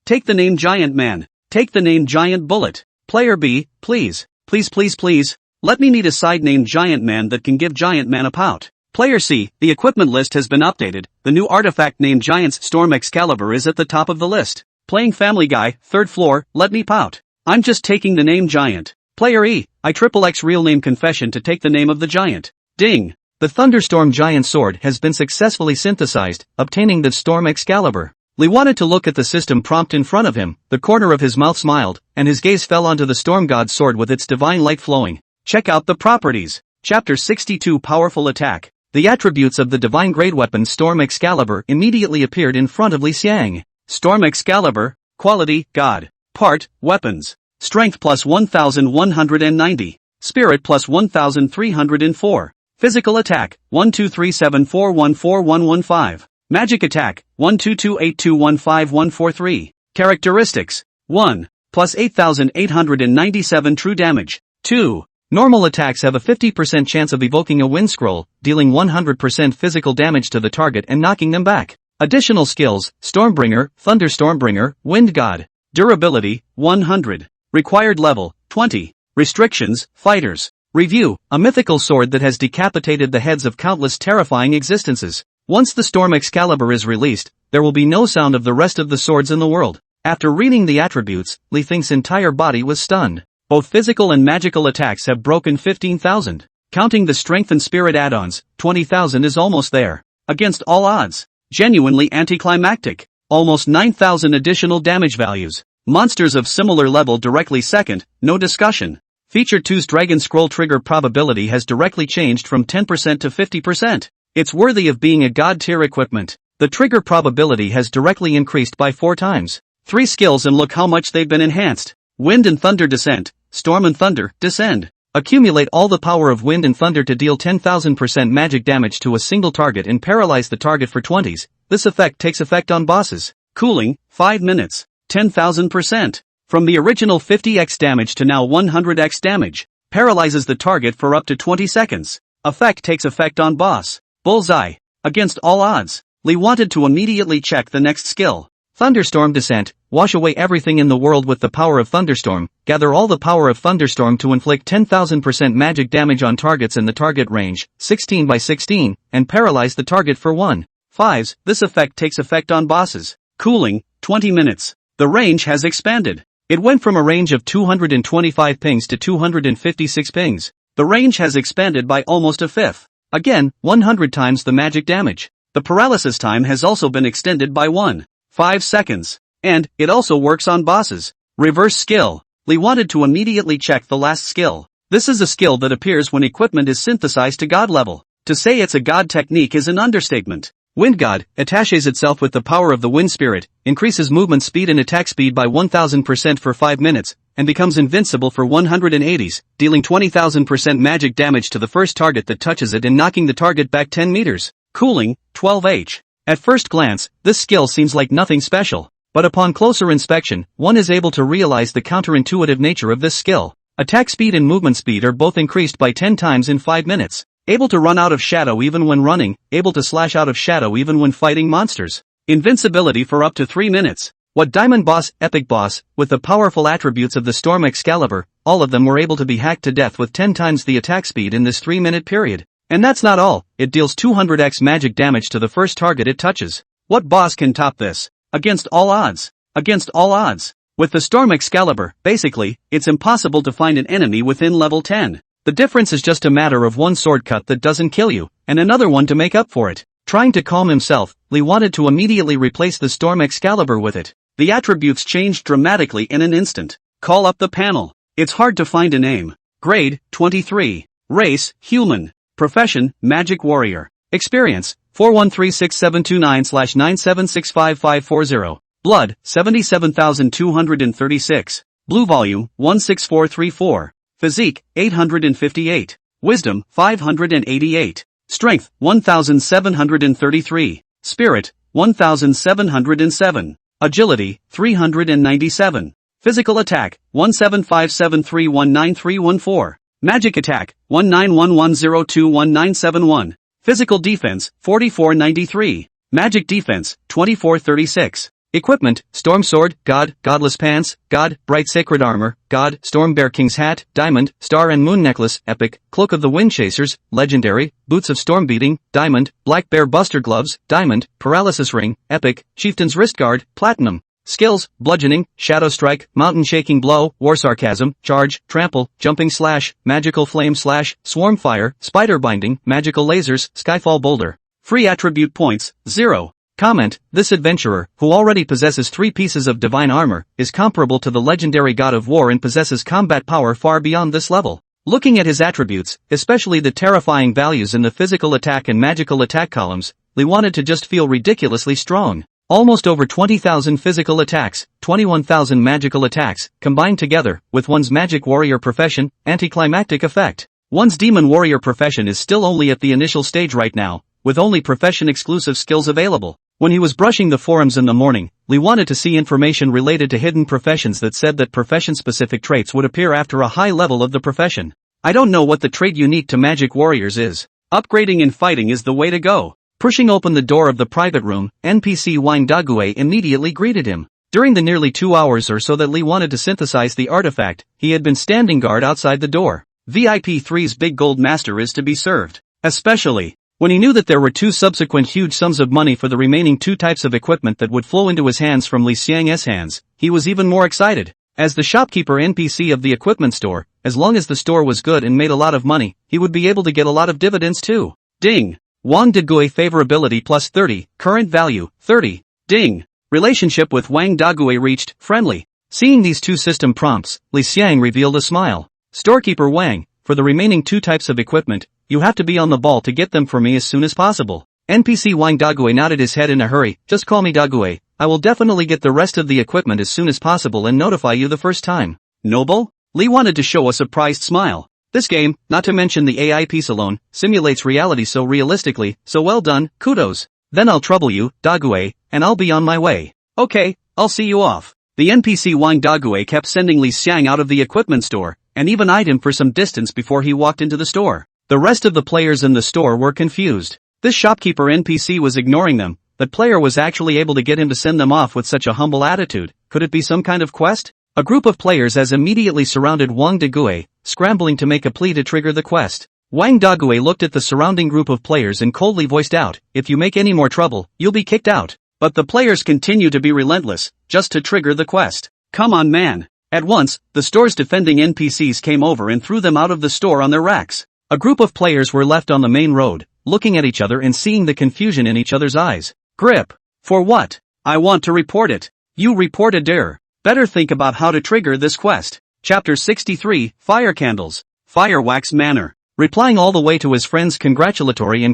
Take the name Giant Man. Take the name Giant Bullet. Player B, please, please please please, let me need a side name Giant Man that can give Giant Man a pout. Player C, the equipment list has been updated, the new artifact named Giant's Storm Excalibur is at the top of the list. Playing Family Guy, 3rd floor, let me pout. I'm just taking the name Giant. Player E, I XXX real name confession to take the name of the giant. Ding! The Thunderstorm Giant Sword has been successfully synthesized, obtaining the Storm Excalibur. Lee wanted to look at the system prompt in front of him, the corner of his mouth smiled, and his gaze fell onto the Storm God's sword with its divine light flowing. Check out the properties. Chapter 62 Powerful Attack. The attributes of the divine grade weapon Storm Excalibur immediately appeared in front of Li Xiang. Storm Excalibur, quality, God. Part, weapons. Strength plus 1190. Spirit plus 1304. Physical attack, 12374141115. Magic attack, 12282151143. Characteristics, 1. Plus 8897 true damage. 2. Normal attacks have a 50% chance of evoking a wind scroll, dealing 100% physical damage to the target and knocking them back. Additional skills: Stormbringer, Thunder Stormbringer, Wind God. Durability, 100. Required level, 20. Restrictions: Fighters. Review: a mythical sword that has decapitated the heads of countless terrifying existences. Once the Storm Excalibur is released, there will be no sound of the rest of the swords in the world. After reading the attributes, Li Thing's entire body was stunned. Both physical and magical attacks have broken 15,000. Counting the strength and spirit add-ons, 20,000 is almost there. Against all odds. Genuinely anticlimactic. Almost 9,000 additional damage values. Monsters of similar level directly second, no discussion. Feature 2's Dragon Scroll trigger probability has directly changed from 10% to 50%. It's worthy of being a god tier equipment. The trigger probability has directly increased by 4 times. 3 skills and look how much they've been enhanced. Wind and Thunder Descent, Storm and Thunder, Descend. Accumulate all the power of Wind and Thunder to deal 10,000% magic damage to a single target and paralyze the target for 20s. This effect takes effect on bosses. Cooling, 5 minutes. 10,000%. From the original 50x damage to now 100x damage. Paralyzes the target for up to 20 seconds. Effect takes effect on boss. Bullseye. Against all odds. Li wanted to immediately check the next skill. Thunderstorm Descent. Wash away everything in the world with the power of Thunderstorm. Gather all the power of Thunderstorm to inflict 10,000% magic damage on targets in the target range, 16 by 16, and paralyze the target for 1/5. This effect takes effect on bosses. Cooling, 20 minutes. The range has expanded. It went from a range of 225 pings to 256 pings. The range has expanded by almost a fifth. Again, 100 times the magic damage. The paralysis time has also been extended by 1/5 seconds. And, it also works on bosses. Reverse skill. Li wanted to immediately check the last skill. This is a skill that appears when equipment is synthesized to god level. To say it's a god technique is an understatement. Wind God attaches itself with the power of the wind spirit, increases movement speed and attack speed by 1000% for 5 minutes, and becomes invincible for 180s, dealing 20,000% magic damage to the first target that touches it and knocking the target back 10 meters. Cooling, 12h. At first glance, this skill seems like nothing special, but upon closer inspection, one is able to realize the counterintuitive nature of this skill. Attack speed and movement speed are both increased by 10 times in 5 minutes. Able to run out of shadow even when running, able to slash out of shadow even when fighting monsters. Invincibility for up to 3 minutes. What Diamond Boss, Epic Boss, with the powerful attributes of the Storm Excalibur, all of them were able to be hacked to death with 10 times the attack speed in this 3-minute period. And that's not all, it deals 200x magic damage to the first target it touches. What boss can top this? Against all odds. Against all odds. With the Storm Excalibur, basically, it's impossible to find an enemy within level 10. The difference is just a matter of one sword cut that doesn't kill you, and another one to make up for it. Trying to calm himself, Li wanted to immediately replace the Storm Excalibur with it. The attributes changed dramatically in an instant. Call up the panel. It's hard to find a name. Grade, 23. Race, human. Profession, Magic Warrior. Experience, 41367229/9765540. Blood, 77,236. Blue volume, 16434. Physique, 858. Wisdom, 588. Strength, 1,733. Spirit, 1,707. Agility, 397. Physical attack, 1757319314. Magic attack, 1911021971. Physical defense, 4493. Magic defense, 2436. Equipment, Storm Sword, God, Godless Pants, God, Bright Sacred Armor, God, Storm Bear King's Hat, Diamond, Star and Moon Necklace, Epic, Cloak of the Wind Chasers, Legendary, Boots of Storm Beating, Diamond, Black Bear Buster Gloves, Diamond, Paralysis Ring, Epic, Chieftain's Wrist Guard, Platinum. Skills, Bludgeoning, Shadow Strike, Mountain Shaking Blow, War Sarcasm, Charge, Trample, Jumping Slash, Magical Flame Slash, Swarm Fire, Spider Binding, Magical Lasers, Skyfall Boulder. Free attribute points, 0. Comment, this adventurer, who already possesses 3 pieces of divine armor, is comparable to the legendary god of war and possesses combat power far beyond this level. Looking at his attributes, especially the terrifying values in the physical attack and magical attack columns, Li wanted to just feel ridiculously strong. Almost over 20,000 physical attacks, 21,000 magical attacks, combined together, with one's magic warrior profession, anticlimactic effect. One's demon warrior profession is still only at the initial stage right now, with only profession-exclusive skills available. When he was brushing the forums in the morning, Li wanted to see information related to hidden professions that said that profession-specific traits would appear after a high level of the profession. I don't know what the trait unique to magic warriors is. Upgrading in fighting is the way to go. Pushing open the door of the private room, NPC Wang Dagui immediately greeted him. During the nearly 2 hours or so that Lee wanted to synthesize the artifact, he had been standing guard outside the door. VIP 3's big gold master is to be served. Especially when he knew that there were 2 subsequent huge sums of money for the remaining 2 types of equipment that would flow into his hands from Li Xiang's hands, he was even more excited. As the shopkeeper NPC of the equipment store, as long as the store was good and made a lot of money, he would be able to get a lot of dividends too. Ding! Wang Dagui favorability plus 30, current value, 30. Ding! Relationship with Wang Dagui reached, friendly. Seeing these 2 system prompts, Li Xiang revealed a smile. Storekeeper Wang, for the remaining 2 types of equipment, you have to be on the ball to get them for me as soon as possible. NPC Wang Dagui nodded his head in a hurry. Just call me Dagui. I will definitely get the rest of the equipment as soon as possible and notify you the first time. Noble? Lee wanted to show a surprised smile. This game, not to mention the AI piece alone, simulates reality so realistically, so well done, kudos. Then I'll trouble you, Dagui, and I'll be on my way. Okay, I'll see you off. The NPC Wang Dagui kept sending Li Xiang out of the equipment store, and even eyed him for some distance before he walked into the store. The rest of the players in the store were confused. This shopkeeper NPC was ignoring them. That player was actually able to get him to send them off with such a humble attitude. Could it be some kind of quest? A group of players has immediately surrounded Wang Dagui, scrambling to make a plea to trigger the quest. Wang Dagui looked at the surrounding group of players and coldly voiced out, if you make any more trouble, you'll be kicked out. But the players continue to be relentless, just to trigger the quest. Come on man. At once, the store's defending NPCs came over and threw them out of the store on their racks. A group of players were left on the main road, looking at each other and seeing the confusion in each other's eyes. Grip. For what? I want to report it. You reported error. Better think about how to trigger this quest. Chapter 63, Fire Candles. Firewax Manor. Replying all the way to his friend's congratulatory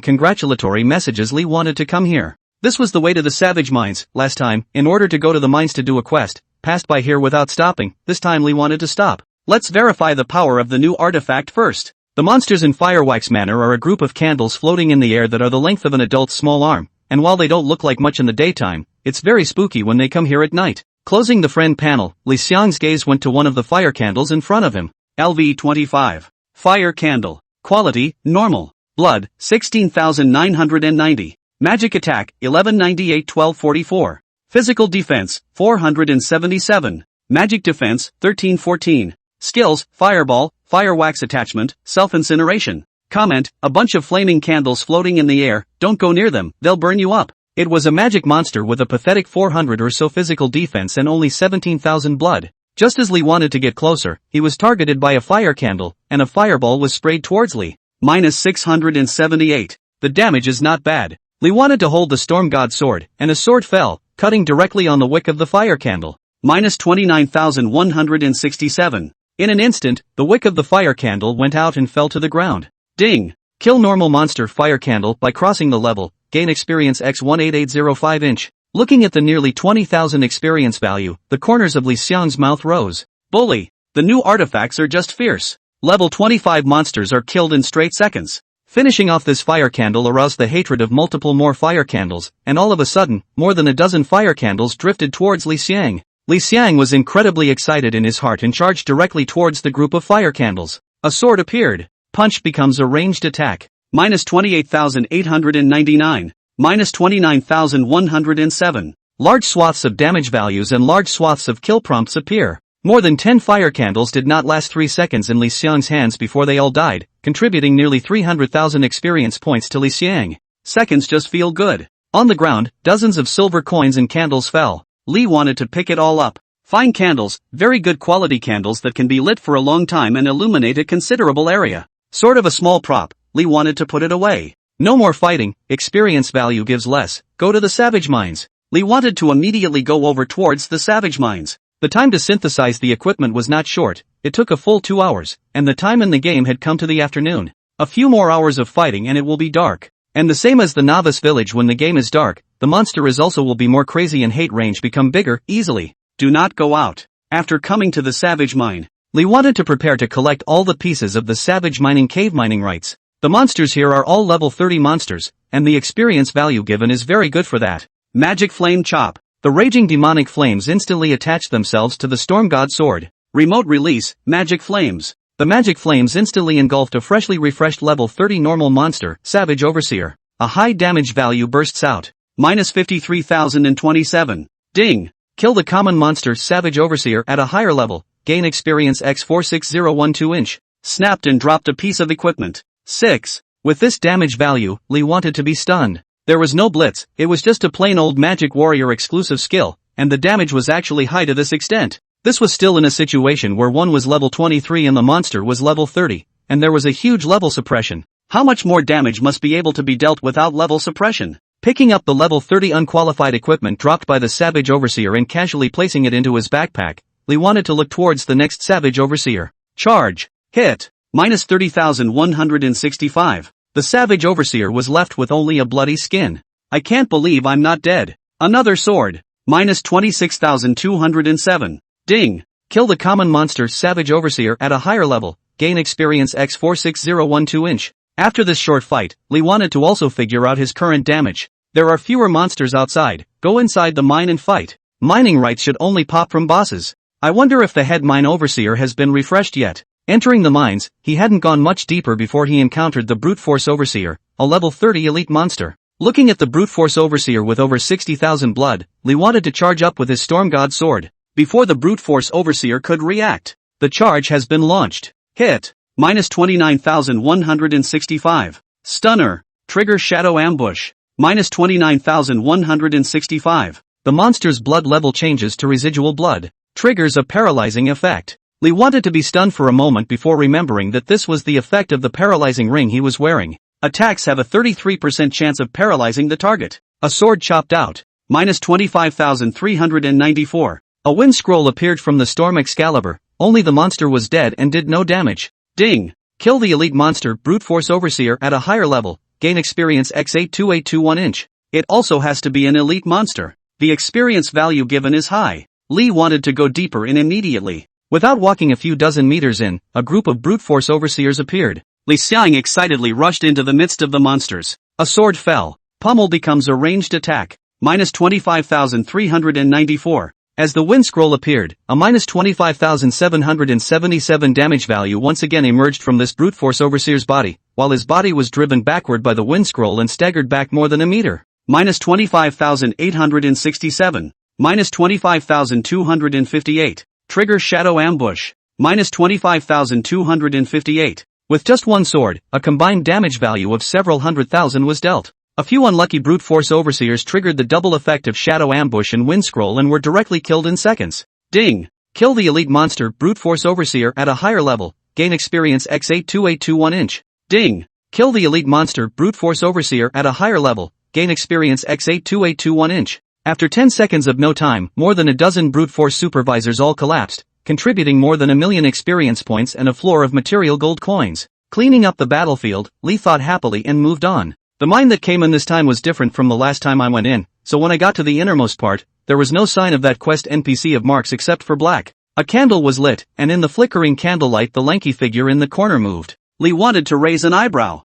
messages, Lee wanted to come here. This was the way to the Savage Mines. Last time, in order to go to the mines to do a quest, passed by here without stopping. This time Lee wanted to stop. Let's verify the power of the new artifact first. The monsters in Firewax Manor are a group of candles floating in the air that are the length of an adult's small arm. And while they don't look like much in the daytime, it's very spooky when they come here at night. Closing the friend panel, Li Xiang's gaze went to one of the fire candles in front of him. LV25. Fire candle. Quality, normal. Blood, 16,990. Magic attack, 1198-1244. Physical defense, 477. Magic defense, 1314. Skills, fireball, firewax attachment, self-incineration. Comment, a bunch of flaming candles floating in the air, don't go near them, they'll burn you up. It was a magic monster with a pathetic 400 or so physical defense and only 17,000 blood. Just as Lee wanted to get closer, he was targeted by a fire candle, and a fireball was sprayed towards Lee. Minus 678. The damage is not bad. Lee wanted to hold the storm god sword, and a sword fell, cutting directly on the wick of the fire candle. Minus 29,167. In an instant, the wick of the fire candle went out and fell to the ground. Ding! Kill normal monster fire candle by crossing the level, gain experience x 18805 inch. Looking at the nearly 20,000 experience value, the corners of Li Xiang's mouth rose. Bully! The new artifacts are just fierce. Level 25 monsters are killed in straight seconds. Finishing off this fire candle aroused the hatred of multiple more fire candles, and all of a sudden, more than a dozen fire candles drifted towards Li Xiang. Li Xiang was incredibly excited in his heart and charged directly towards the group of fire candles. A sword appeared. Punch becomes a ranged attack. Minus 28,899. Minus 29,107. Large swaths of damage values and large swaths of kill prompts appear. More than 10 fire candles did not last 3 seconds in Li Xiang's hands before they all died, contributing nearly 300,000 experience points to Li Xiang. Seconds just feel good. On the ground, dozens of silver coins and candles fell. Li wanted to pick it all up. Fine candles, very good quality candles that can be lit for a long time and illuminate a considerable area. Sort of a small prop, Li wanted to put it away. No more fighting, experience value gives less, go to the Savage Mines. Li wanted to immediately go over towards the Savage Mines. The time to synthesize the equipment was not short, it took a full 2 hours, and the time in the game had come to the afternoon. A few more hours of fighting and it will be dark. And the same as the novice village, when the game is dark, the monster is also will be more crazy and hate range become bigger, easily. Do not go out. After coming to the Savage Mine, Li wanted to prepare to collect all the pieces of the Savage Mining cave mining rights. The monsters here are all level 30 monsters, and the experience value given is very good for that. Magic Flame Chop. The raging demonic flames instantly attach themselves to the Storm God sword. Remote release, magic flames. The The magic flames instantly engulfed a freshly refreshed level 30 normal monster, Savage Overseer. A high damage value bursts out. Minus 53,027. Ding! Kill the common monster Savage Overseer at a higher level. Gain experience x 46012 inch. Snapped and dropped a piece of equipment. 6. With this damage value, Lee wanted to be stunned. There was no blitz, it was just a plain old magic warrior exclusive skill, and the damage was actually high to this extent. This was still in a situation where one was level 23 and the monster was level 30, and there was a huge level suppression. How much more damage must be able to be dealt without level suppression? Picking up the level 30 unqualified equipment dropped by the Savage Overseer and casually placing it into his backpack, Lee wanted to look towards the next Savage Overseer. Charge. Hit. Minus 30,165. The Savage Overseer was left with only a bloody skin. I can't believe I'm not dead. Another sword. Minus 26,207. Ding! Kill the common monster Savage Overseer at a higher level. Gain experience x 46012 inch. After this short fight, Lee wanted to also figure out his current damage. There are fewer monsters outside. Go inside the mine and fight. Mining rights should only pop from bosses. I wonder if the head mine overseer has been refreshed yet. Entering the mines, he hadn't gone much deeper before he encountered the Brute Force Overseer, a level 30 elite monster. Looking at the Brute Force Overseer with over 60,000 blood, Lee wanted to charge up with his Storm God sword. Before the Brute Force Overseer could react, the charge has been launched. Hit. Minus 29,165. Stunner. Trigger Shadow Ambush. Minus 29,165. The monster's blood level changes to residual blood. Triggers a paralyzing effect. Lee wanted to be stunned for a moment before remembering that this was the effect of the paralyzing ring he was wearing. Attacks have a 33% chance of paralyzing the target. A sword chopped out. Minus 25,394. A wind scroll appeared from the Storm Excalibur, only the monster was dead and did no damage. Ding! Kill the elite monster Brute Force Overseer at a higher level. Gain experience x 82821 inch. It also has to be an elite monster. The experience value given is high. Lee wanted to go deeper in immediately. Without walking a few dozen meters in, a group of Brute Force Overseers appeared. Lee Xiang excitedly rushed into the midst of the monsters. A sword fell. Pummel becomes a ranged attack. Minus 25,394. As the wind scroll appeared, a minus 25,777 damage value once again emerged from this Brute Force Overseer's body, while his body was driven backward by the wind scroll and staggered back more than a meter. Minus 25,867. Minus 25,258. Trigger Shadow Ambush. Minus 25,258. With just one sword, a combined damage value of several hundred thousand was dealt. A few unlucky Brute Force Overseers triggered the double effect of Shadow Ambush and Wind Scroll and were directly killed in seconds. Ding! Kill the elite monster Brute Force Overseer at a higher level. Gain experience x 82821 inch. Ding! Kill the elite monster Brute Force Overseer at a higher level. Gain experience x 82821 inch. After 10 seconds of no time, more than a dozen Brute Force Supervisors all collapsed, contributing more than 1,000,000 experience points and a floor of material gold coins. Cleaning up the battlefield, Lee thought happily and moved on. The mine that came in this time was different from the last time I went in, so when I got to the innermost part, there was no sign of that quest NPC of Marks except for black. A candle was lit, and in the flickering candlelight the lanky figure in the corner moved. Lee wanted to raise an eyebrow.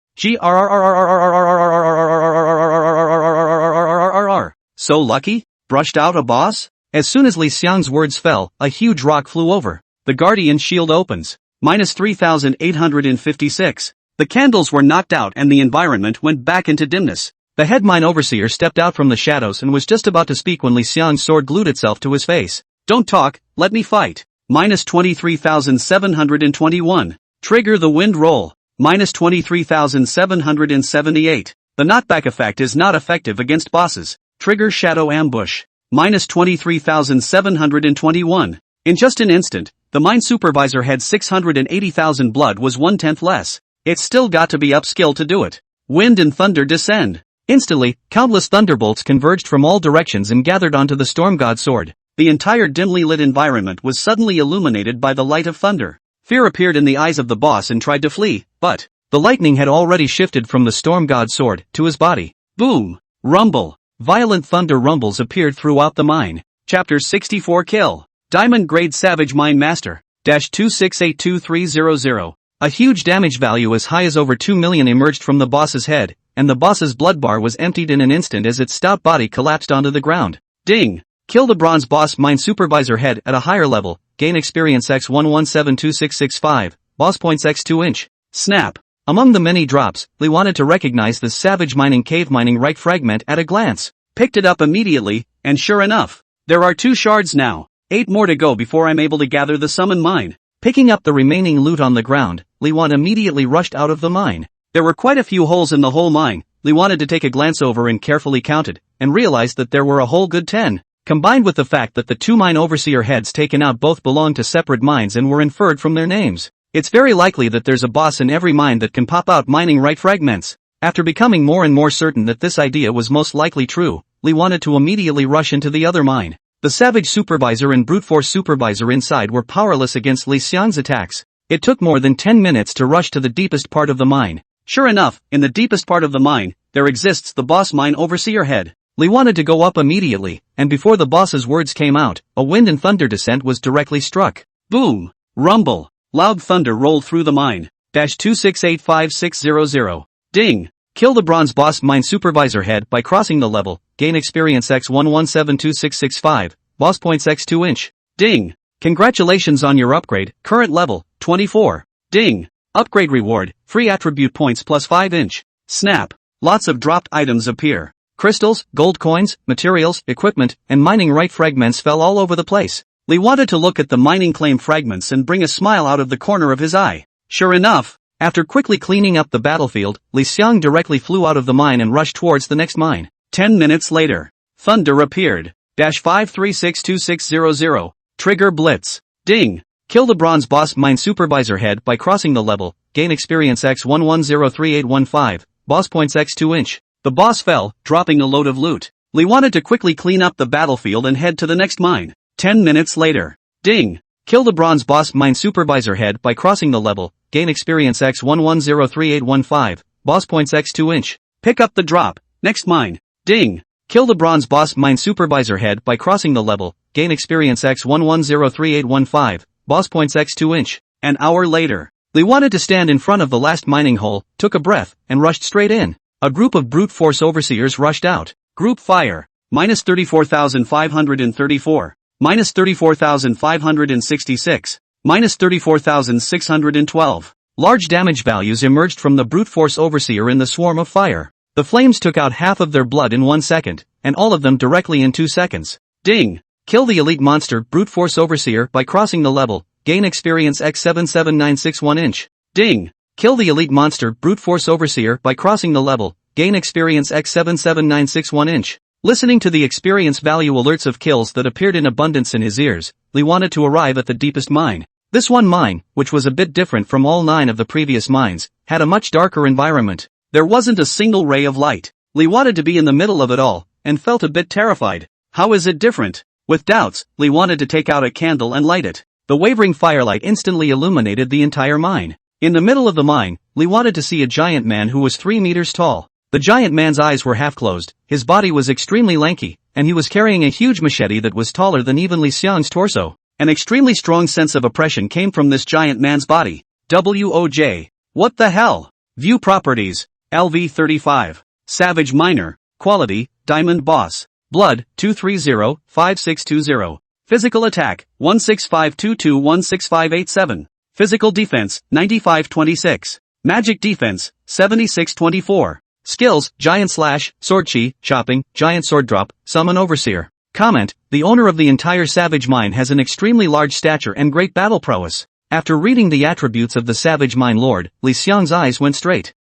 So lucky? Brushed out a boss? As soon as Li Xiang's words fell, a huge rock flew over. The Guardian shield opens. Minus 3,856. The candles were knocked out and the environment went back into dimness. The head mine overseer stepped out from the shadows and was just about to speak when Li Xiang's sword glued itself to his face. Don't talk, let me fight. Minus 23,721. Trigger the wind roll. Minus 23,778. The knockback effect is not effective against bosses. Trigger Shadow Ambush. Minus 23,721. In just an instant, the mine supervisor had 680,000 blood was 1/10 less. It's still got to be upskill to do it. Wind and thunder descend. Instantly, countless thunderbolts converged from all directions and gathered onto the Storm God sword. The entire dimly lit environment was suddenly illuminated by the light of thunder. Fear appeared in the eyes of the boss and tried to flee, but the lightning had already shifted from the Storm God sword to his body. Boom! Rumble! Violent thunder rumbles appeared throughout the mine. Chapter 64 Kill. Diamond Grade Savage Mine Master. -2682300. A huge damage value as high as over 2 million emerged from the boss's head, and the boss's blood bar was emptied in an instant as its stout body collapsed onto the ground. Ding! Kill the bronze boss mine supervisor head at a higher level. Gain experience x 1172665. boss points x 2 inch. Snap. Among the many drops, Lee wanted to recognize the savage mining cave mining right fragment at a glance. Picked it up immediately, and sure enough, there are 2 shards now. 8 more to go before I'm able to gather the summon mine. Picking up the remaining loot on the ground, Lee immediately rushed out of the mine. There were quite a few holes in the whole mine. Lee wanted to take a glance over and carefully counted, and realized that there were a whole good 10. Combined with the fact that the 2 mine overseer heads taken out both belonged to separate mines and were inferred from their names. It's very likely that there's a boss in every mine that can pop out mining right fragments. After becoming more and more certain that this idea was most likely true, Lee wanted to immediately rush into the other mine. The savage supervisor and brute force supervisor inside were powerless against Li Xiang's attacks. It took more than 10 minutes to rush to the deepest part of the mine. Sure enough, in the deepest part of the mine, there exists the boss mine overseer head. Lee wanted to go up immediately, and before the boss's words came out, a wind and thunder descent was directly struck. Boom! Rumble! Loud thunder rolled through the mine. -2685600. Ding! Kill the bronze boss mine supervisor head by crossing the level. Gain experience x11726665. Boss points x 2 inch. Ding! Congratulations on your upgrade, current level, 24. Ding! Upgrade reward, free attribute points plus 5 inch. Snap! Lots of dropped items appear. Crystals, gold coins, materials, equipment, and mining right fragments fell all over the place. Lee wanted to look at the mining claim fragments and bring a smile out of the corner of his eye. Sure enough, after quickly cleaning up the battlefield, Li Xiang directly flew out of the mine and rushed towards the next mine. 10 minutes later, thunder appeared. -53626600. Trigger blitz. Ding! Kill the bronze boss mine supervisor head by crossing the level. Gain experience x11038815. Boss points x 2 inch. The boss fell, dropping a load of loot. Lee wanted to quickly clean up the battlefield and head to the next mine. 10 minutes later. Ding! Kill the bronze boss mine supervisor head by crossing the level. Gain experience x11038815. Boss points x 2 inch. Pick up the drop. Next mine. Ding! Kill the bronze boss mine supervisor head by crossing the level. Gain experience x11038815. Boss points x 2 inch. An hour later. Lee wanted to stand in front of the last mining hole, took a breath, and rushed straight in. A group of brute force overseers rushed out. Group fire. -34,534. -34,566. -34,612. Large damage values emerged from the brute force overseer in the swarm of fire. The flames took out half of their blood in 1 second, and all of them directly in 2 seconds. Ding! Kill the elite monster brute force overseer by crossing the level. Gain experience x77961 inch. Ding! Kill the elite monster brute force overseer by crossing the level. Gain experience x77961 inch. Listening to the experience value alerts of kills that appeared in abundance in his ears, Lee wanted to arrive at the deepest mine. This one mine, which was a bit different from all 9 of the previous mines, had a much darker environment. There wasn't a single ray of light. Lee wanted to be in the middle of it all, and felt a bit terrified. How is it different? With doubts, Lee wanted to take out a candle and light it. The wavering firelight instantly illuminated the entire mine. In the middle of the mine, Lee wanted to see a giant man who was 3 meters tall. The giant man's eyes were half closed, his body was extremely lanky, and he was carrying a huge machete that was taller than even Li Xiang's torso. An extremely strong sense of oppression came from this giant man's body. WOJ. What the hell? View properties. LV35. Savage Miner. Quality, Diamond Boss. Blood, 230-5620. Physical attack, 16522-16587. Physical defense, 9526. Magic defense, 7624. Skills, Giant Slash, Sword Chi, Chopping, Giant Sword Drop, Summon Overseer. Comment, the owner of the entire Savage Mine has an extremely large stature and great battle prowess. After reading the attributes of the Savage Mine Lord, Li Xiang's eyes went straight.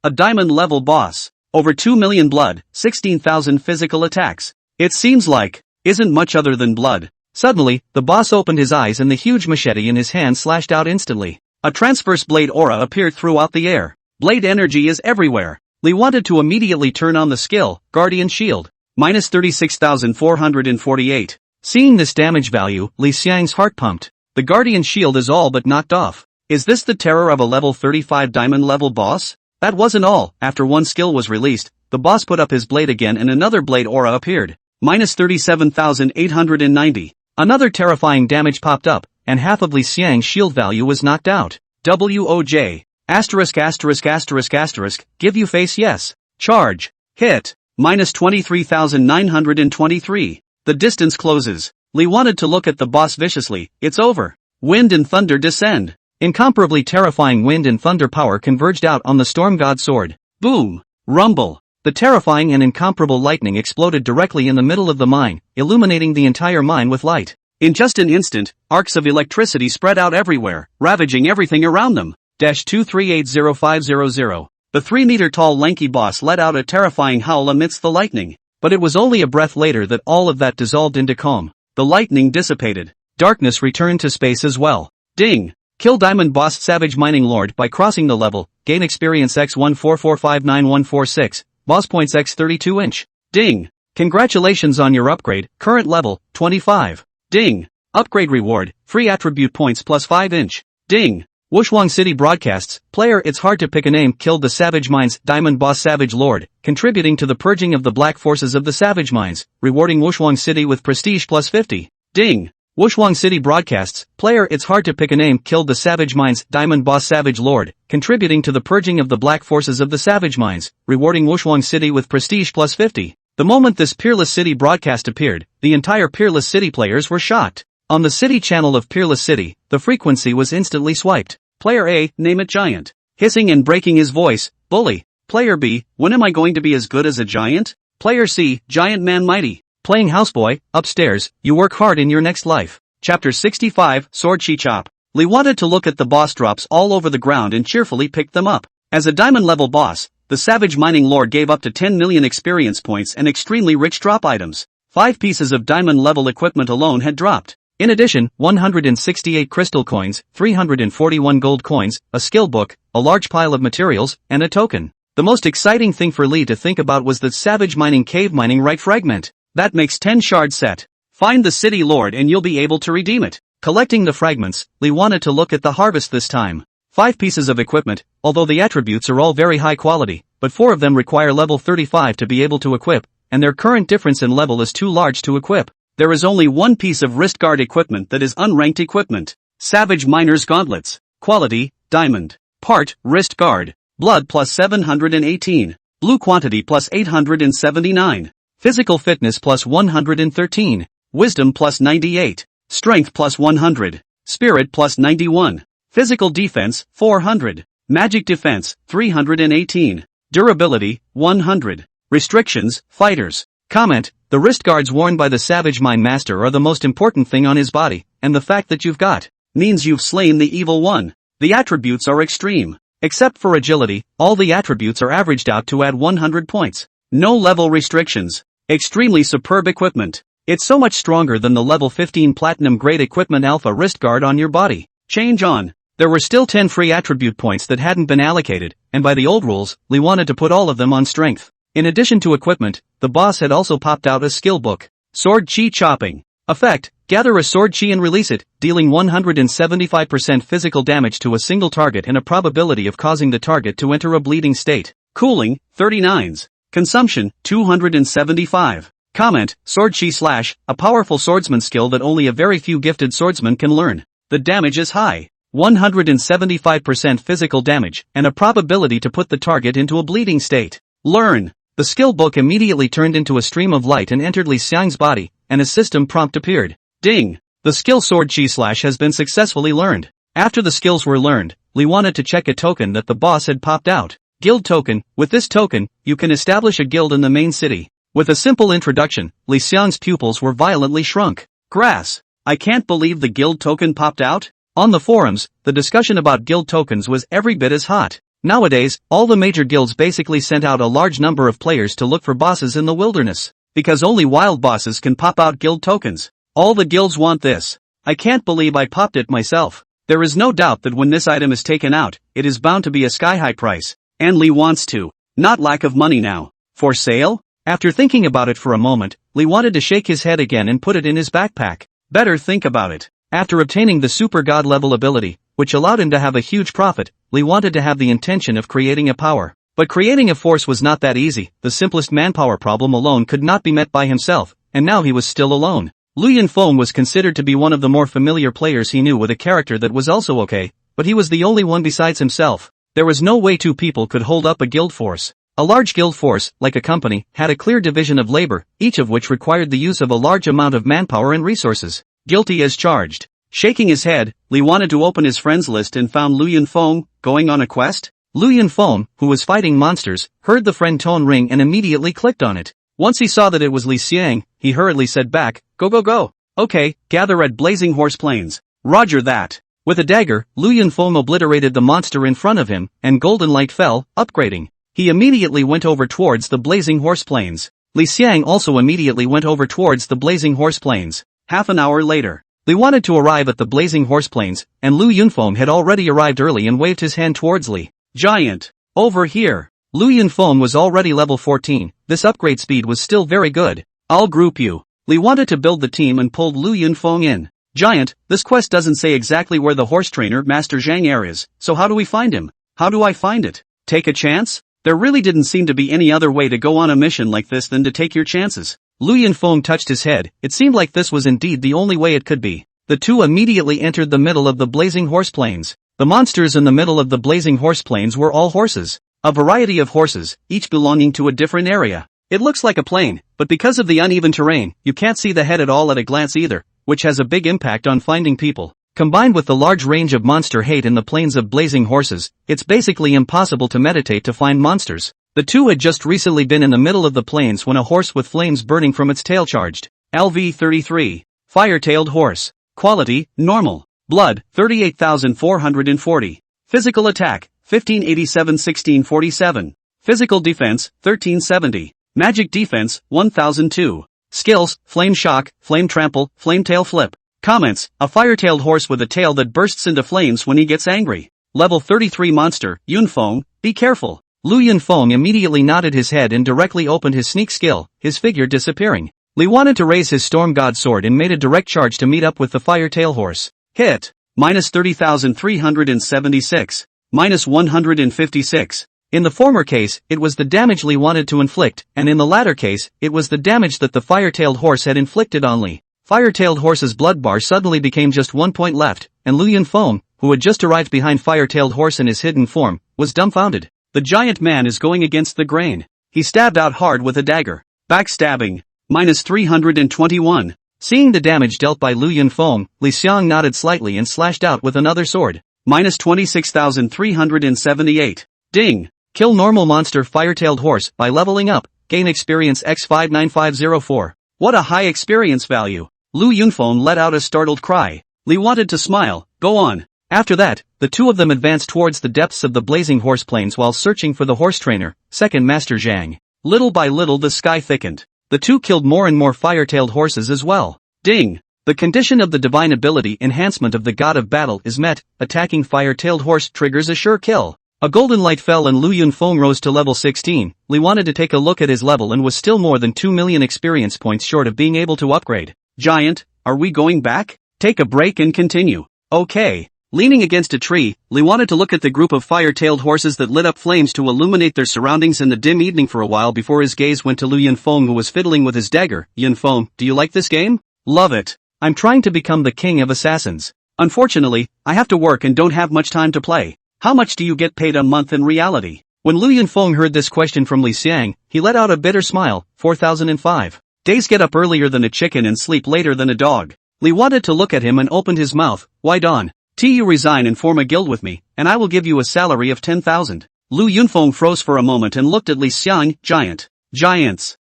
A diamond level boss. Over 2 million blood, 16,000 physical attacks. It seems like, isn't much other than blood. Suddenly, the boss opened his eyes and the huge machete in his hand slashed out instantly. A transverse blade aura appeared throughout the air. Blade energy is everywhere. Lee wanted to immediately turn on the skill, Guardian Shield. -36,448. Seeing this damage value, Li Xiang's heart pumped. The Guardian Shield is all but knocked off. Is this the terror of a level 35 diamond level boss? That wasn't all. After one skill was released, the boss put up his blade again and another blade aura appeared. -37,890. Another terrifying damage popped up, and half of Li Xiang's shield value was knocked out. WOJ. ******. Give you face yes. Charge. Hit. -23,923. The distance closes. Lee wanted to look at the boss viciously. It's over. Wind and thunder descend. Incomparably terrifying wind and thunder power converged out on the storm god sword. Boom! Rumble! The terrifying and incomparable lightning exploded directly in the middle of the mine, illuminating the entire mine with light. In just an instant, arcs of electricity spread out everywhere, ravaging everything around them. 2380500. The 3-meter-tall lanky boss let out a terrifying howl amidst the lightning. But it was only a breath later that all of that dissolved into calm. The lightning dissipated. Darkness returned to space as well. Ding! Kill Diamond Boss Savage Mining Lord by crossing the level. Gain experience x1445946. Boss points x32 inch. Ding! Congratulations on your upgrade. Current level, 25. Ding! Upgrade reward, free attribute points plus 5 inch. Ding! Wushuang City broadcasts, player it's hard to pick a name killed the Savage Mines Diamond Boss Savage Lord, contributing to the purging of the black forces of the Savage Mines, rewarding Wushuang City with prestige plus 50. Ding! Wushuang City broadcasts, player it's hard to pick a name killed the Savage Mines Diamond Boss Savage Lord, contributing to the purging of the black forces of the Savage Mines, rewarding Wushuang City with prestige plus 50. The moment this Peerless City broadcast appeared, the entire Peerless City players were shocked. On the city channel of Peerless City, the frequency was instantly swiped. Player A, name it giant. Hissing and breaking his voice, bully. Player B, when am I going to be as good as a giant? Player C, giant man mighty. Playing houseboy, upstairs, you work hard in your next life. Chapter 65, Sword Chi Chop. Lee wanted to look at the boss drops all over the ground and cheerfully picked them up. As a diamond level boss, the Savage Mining Lord gave up to 10 million experience points and extremely rich drop items. 5 pieces of diamond level equipment alone had dropped. In addition, 168 crystal coins, 341 gold coins, a skill book, a large pile of materials, and a token. The most exciting thing for Lee to think about was the Savage Mining Cave Mining Right fragment. That makes 10 shard set. Find the City Lord and you'll be able to redeem it. Collecting the fragments, Lee wanted to look at the harvest this time. 5 pieces of equipment, although the attributes are all very high quality, but 4 of them require level 35 to be able to equip, and their current difference in level is too large to equip. There is only one piece of wrist guard equipment that is unranked equipment. Savage Miner's Gauntlets. Quality, Diamond. Part, Wrist Guard. Blood plus 718. Blue quantity plus 879. Physical fitness plus 113. Wisdom plus 98. Strength plus 100. Spirit plus 91. Physical defense, 400. Magic defense, 318. Durability, 100. Restrictions, fighters. Comment, the wrist guards worn by the Savage Mine Master are the most important thing on his body, and the fact that you've got means you've slain the evil one. The attributes are extreme. Except for agility, all the attributes are averaged out to add 100 points. No level restrictions. Extremely superb equipment. It's so much stronger than the level 15 platinum grade equipment alpha wrist guard on your body. Change on. There were still 10 free attribute points that hadn't been allocated, and by the old rules, Lee wanted to put all of them on strength. In addition to equipment, the boss had also popped out a skill book. Sword Chi Chopping. Effect, gather a sword chi and release it, dealing 175% physical damage to a single target and a probability of causing the target to enter a bleeding state. Cooling, 39s. Consumption, 275. Comment, Sword Chi Slash, a powerful swordsman skill that only a very few gifted swordsmen can learn. The damage is high. 175% physical damage, and a probability to put the target into a bleeding state. Learn. The skill book immediately turned into a stream of light and entered Li Xiang's body, and a system prompt appeared. Ding! The skill Sword Chi Slash has been successfully learned. After the skills were learned, Li wanted to check a token that the boss had popped out. Guild token. With this token, you can establish a guild in the main city. With a simple introduction, Li Xiang's pupils were violently shrunk. Grass. I can't believe the guild token popped out. On the forums, the discussion about guild tokens was every bit as hot. Nowadays, all the major guilds basically sent out a large number of players to look for bosses in the wilderness. Because only wild bosses can pop out guild tokens. All the guilds want this. I can't believe I popped it myself. There is no doubt that when this item is taken out, it is bound to be a sky-high price. And Lee wants to. Not lack of money now. For sale? After thinking about it for a moment, Lee wanted to shake his head again and put it in his backpack. Better think about it. After obtaining the super god level ability, which allowed him to have a huge profit, Lee wanted to have the intention of creating a power. But creating a force was not that easy. The simplest manpower problem alone could not be met by himself, and now he was still alone. Lu Yunfeng was considered to be one of the more familiar players he knew with a character that was also okay, but he was the only one besides himself. There was no way two people could hold up a guild force. A large guild force, like a company, had a clear division of labor, each of which required the use of a large amount of manpower and resources. Guilty as charged. Shaking his head, Li wanted to open his friends list and found Lu Yunfeng, going on a quest? Lu Yunfeng, who was fighting monsters, heard the friend tone ring and immediately clicked on it. Once he saw that it was Li Xiang, he hurriedly said back, "Go go go. Okay, gather at Blazing Horse Plains." Roger that. With a dagger, Lu Yunfeng obliterated the monster in front of him, and golden light fell, upgrading. He immediately went over towards the Blazing Horse Plains. Li Xiang also immediately went over towards the Blazing Horse Plains. Half an hour later, Li wanted to arrive at the Blazing Horse Plains, and Lu Yunfeng had already arrived early and waved his hand towards Li. "Giant! Over here!" Lu Yunfeng was already level 14, this upgrade speed was still very good. "I'll group you." Li wanted to build the team and pulled Lu Yunfeng in. "Giant, this quest doesn't say exactly where the horse trainer Master Zhang Er is, so how do we find him?" "How do I find it? Take a chance?" There really didn't seem to be any other way to go on a mission like this than to take your chances. Lu Yunfeng touched his head, it seemed like this was indeed the only way it could be. The two immediately entered the middle of the Blazing Horse Plains. The monsters in the middle of the Blazing Horse Plains were all horses. A variety of horses, each belonging to a different area. It looks like a plain, but because of the uneven terrain, you can't see the head at all at a glance either, which has a big impact on finding people. Combined with the large range of monster hate in the plains of blazing horses, it's basically impossible to meditate to find monsters. The two had just recently been in the middle of the plains when a horse with flames burning from its tail charged. LV33. Fire-tailed horse. Quality, normal. Blood, 38,440. Physical attack, 1587-1647. Physical defense, 1370. Magic defense, 1002. Skills, flame shock, flame trample, flame tail flip. Comments, a fire-tailed horse with a tail that bursts into flames when he gets angry. Level 33 monster, Yunfeng, be careful. Lu Yunfeng immediately nodded his head and directly opened his sneak skill, his figure disappearing. Li wanted to raise his Storm God sword and made a direct charge to meet up with the fire-tail horse. Hit. Minus 30,376. Minus 156. In the former case, it was the damage Li wanted to inflict, and in the latter case, it was the damage that the fire-tailed horse had inflicted on Li. Fire-tailed horse's blood bar suddenly became just 1 point left, and Lu Yunfeng, who had just arrived behind fire-tailed horse in his hidden form, was dumbfounded. The giant man is going against the grain. He stabbed out hard with a dagger. Backstabbing. Minus 321. Seeing the damage dealt by Lu Yunfeng, Li Xiang nodded slightly and slashed out with another sword. Minus 26,378. Ding. Kill normal monster fire-tailed horse by leveling up. Gain experience X59504. What a high experience value. Lu Yunfeng let out a startled cry. Li wanted to smile. Go on. After that, the two of them advanced towards the depths of the Blazing Horse Plains while searching for the horse trainer, second Master Zhang. Little by little the sky thickened. The two killed more and more fire-tailed horses as well. Ding! The condition of the divine ability enhancement of the god of battle is met, attacking fire-tailed horse triggers a sure kill. A golden light fell and Lu Yunfeng rose to level 16. Li wanted to take a look at his level and was still more than 2 million experience points short of being able to upgrade. Giant, are we going back? Take a break and continue. Okay. Leaning against a tree, Li wanted to look at the group of fire-tailed horses that lit up flames to illuminate their surroundings in the dim evening for a while before his gaze went to Lu Yunfeng, who was fiddling with his dagger. Yunfeng, do you like this game? Love it. I'm trying to become the king of assassins. Unfortunately, I have to work and don't have much time to play. How much do you get paid a month in reality? When Lu Yunfeng heard this question from Li Xiang, he let out a bitter smile. 4,005. Days get up earlier than a chicken and sleep later than a dog. Li wanted to look at him and opened his mouth. Why Don? You resign and form a guild with me, and I will give you a salary of 10,000. Lu Yunfeng froze for a moment and looked at Li Xiang. Giant. Giants.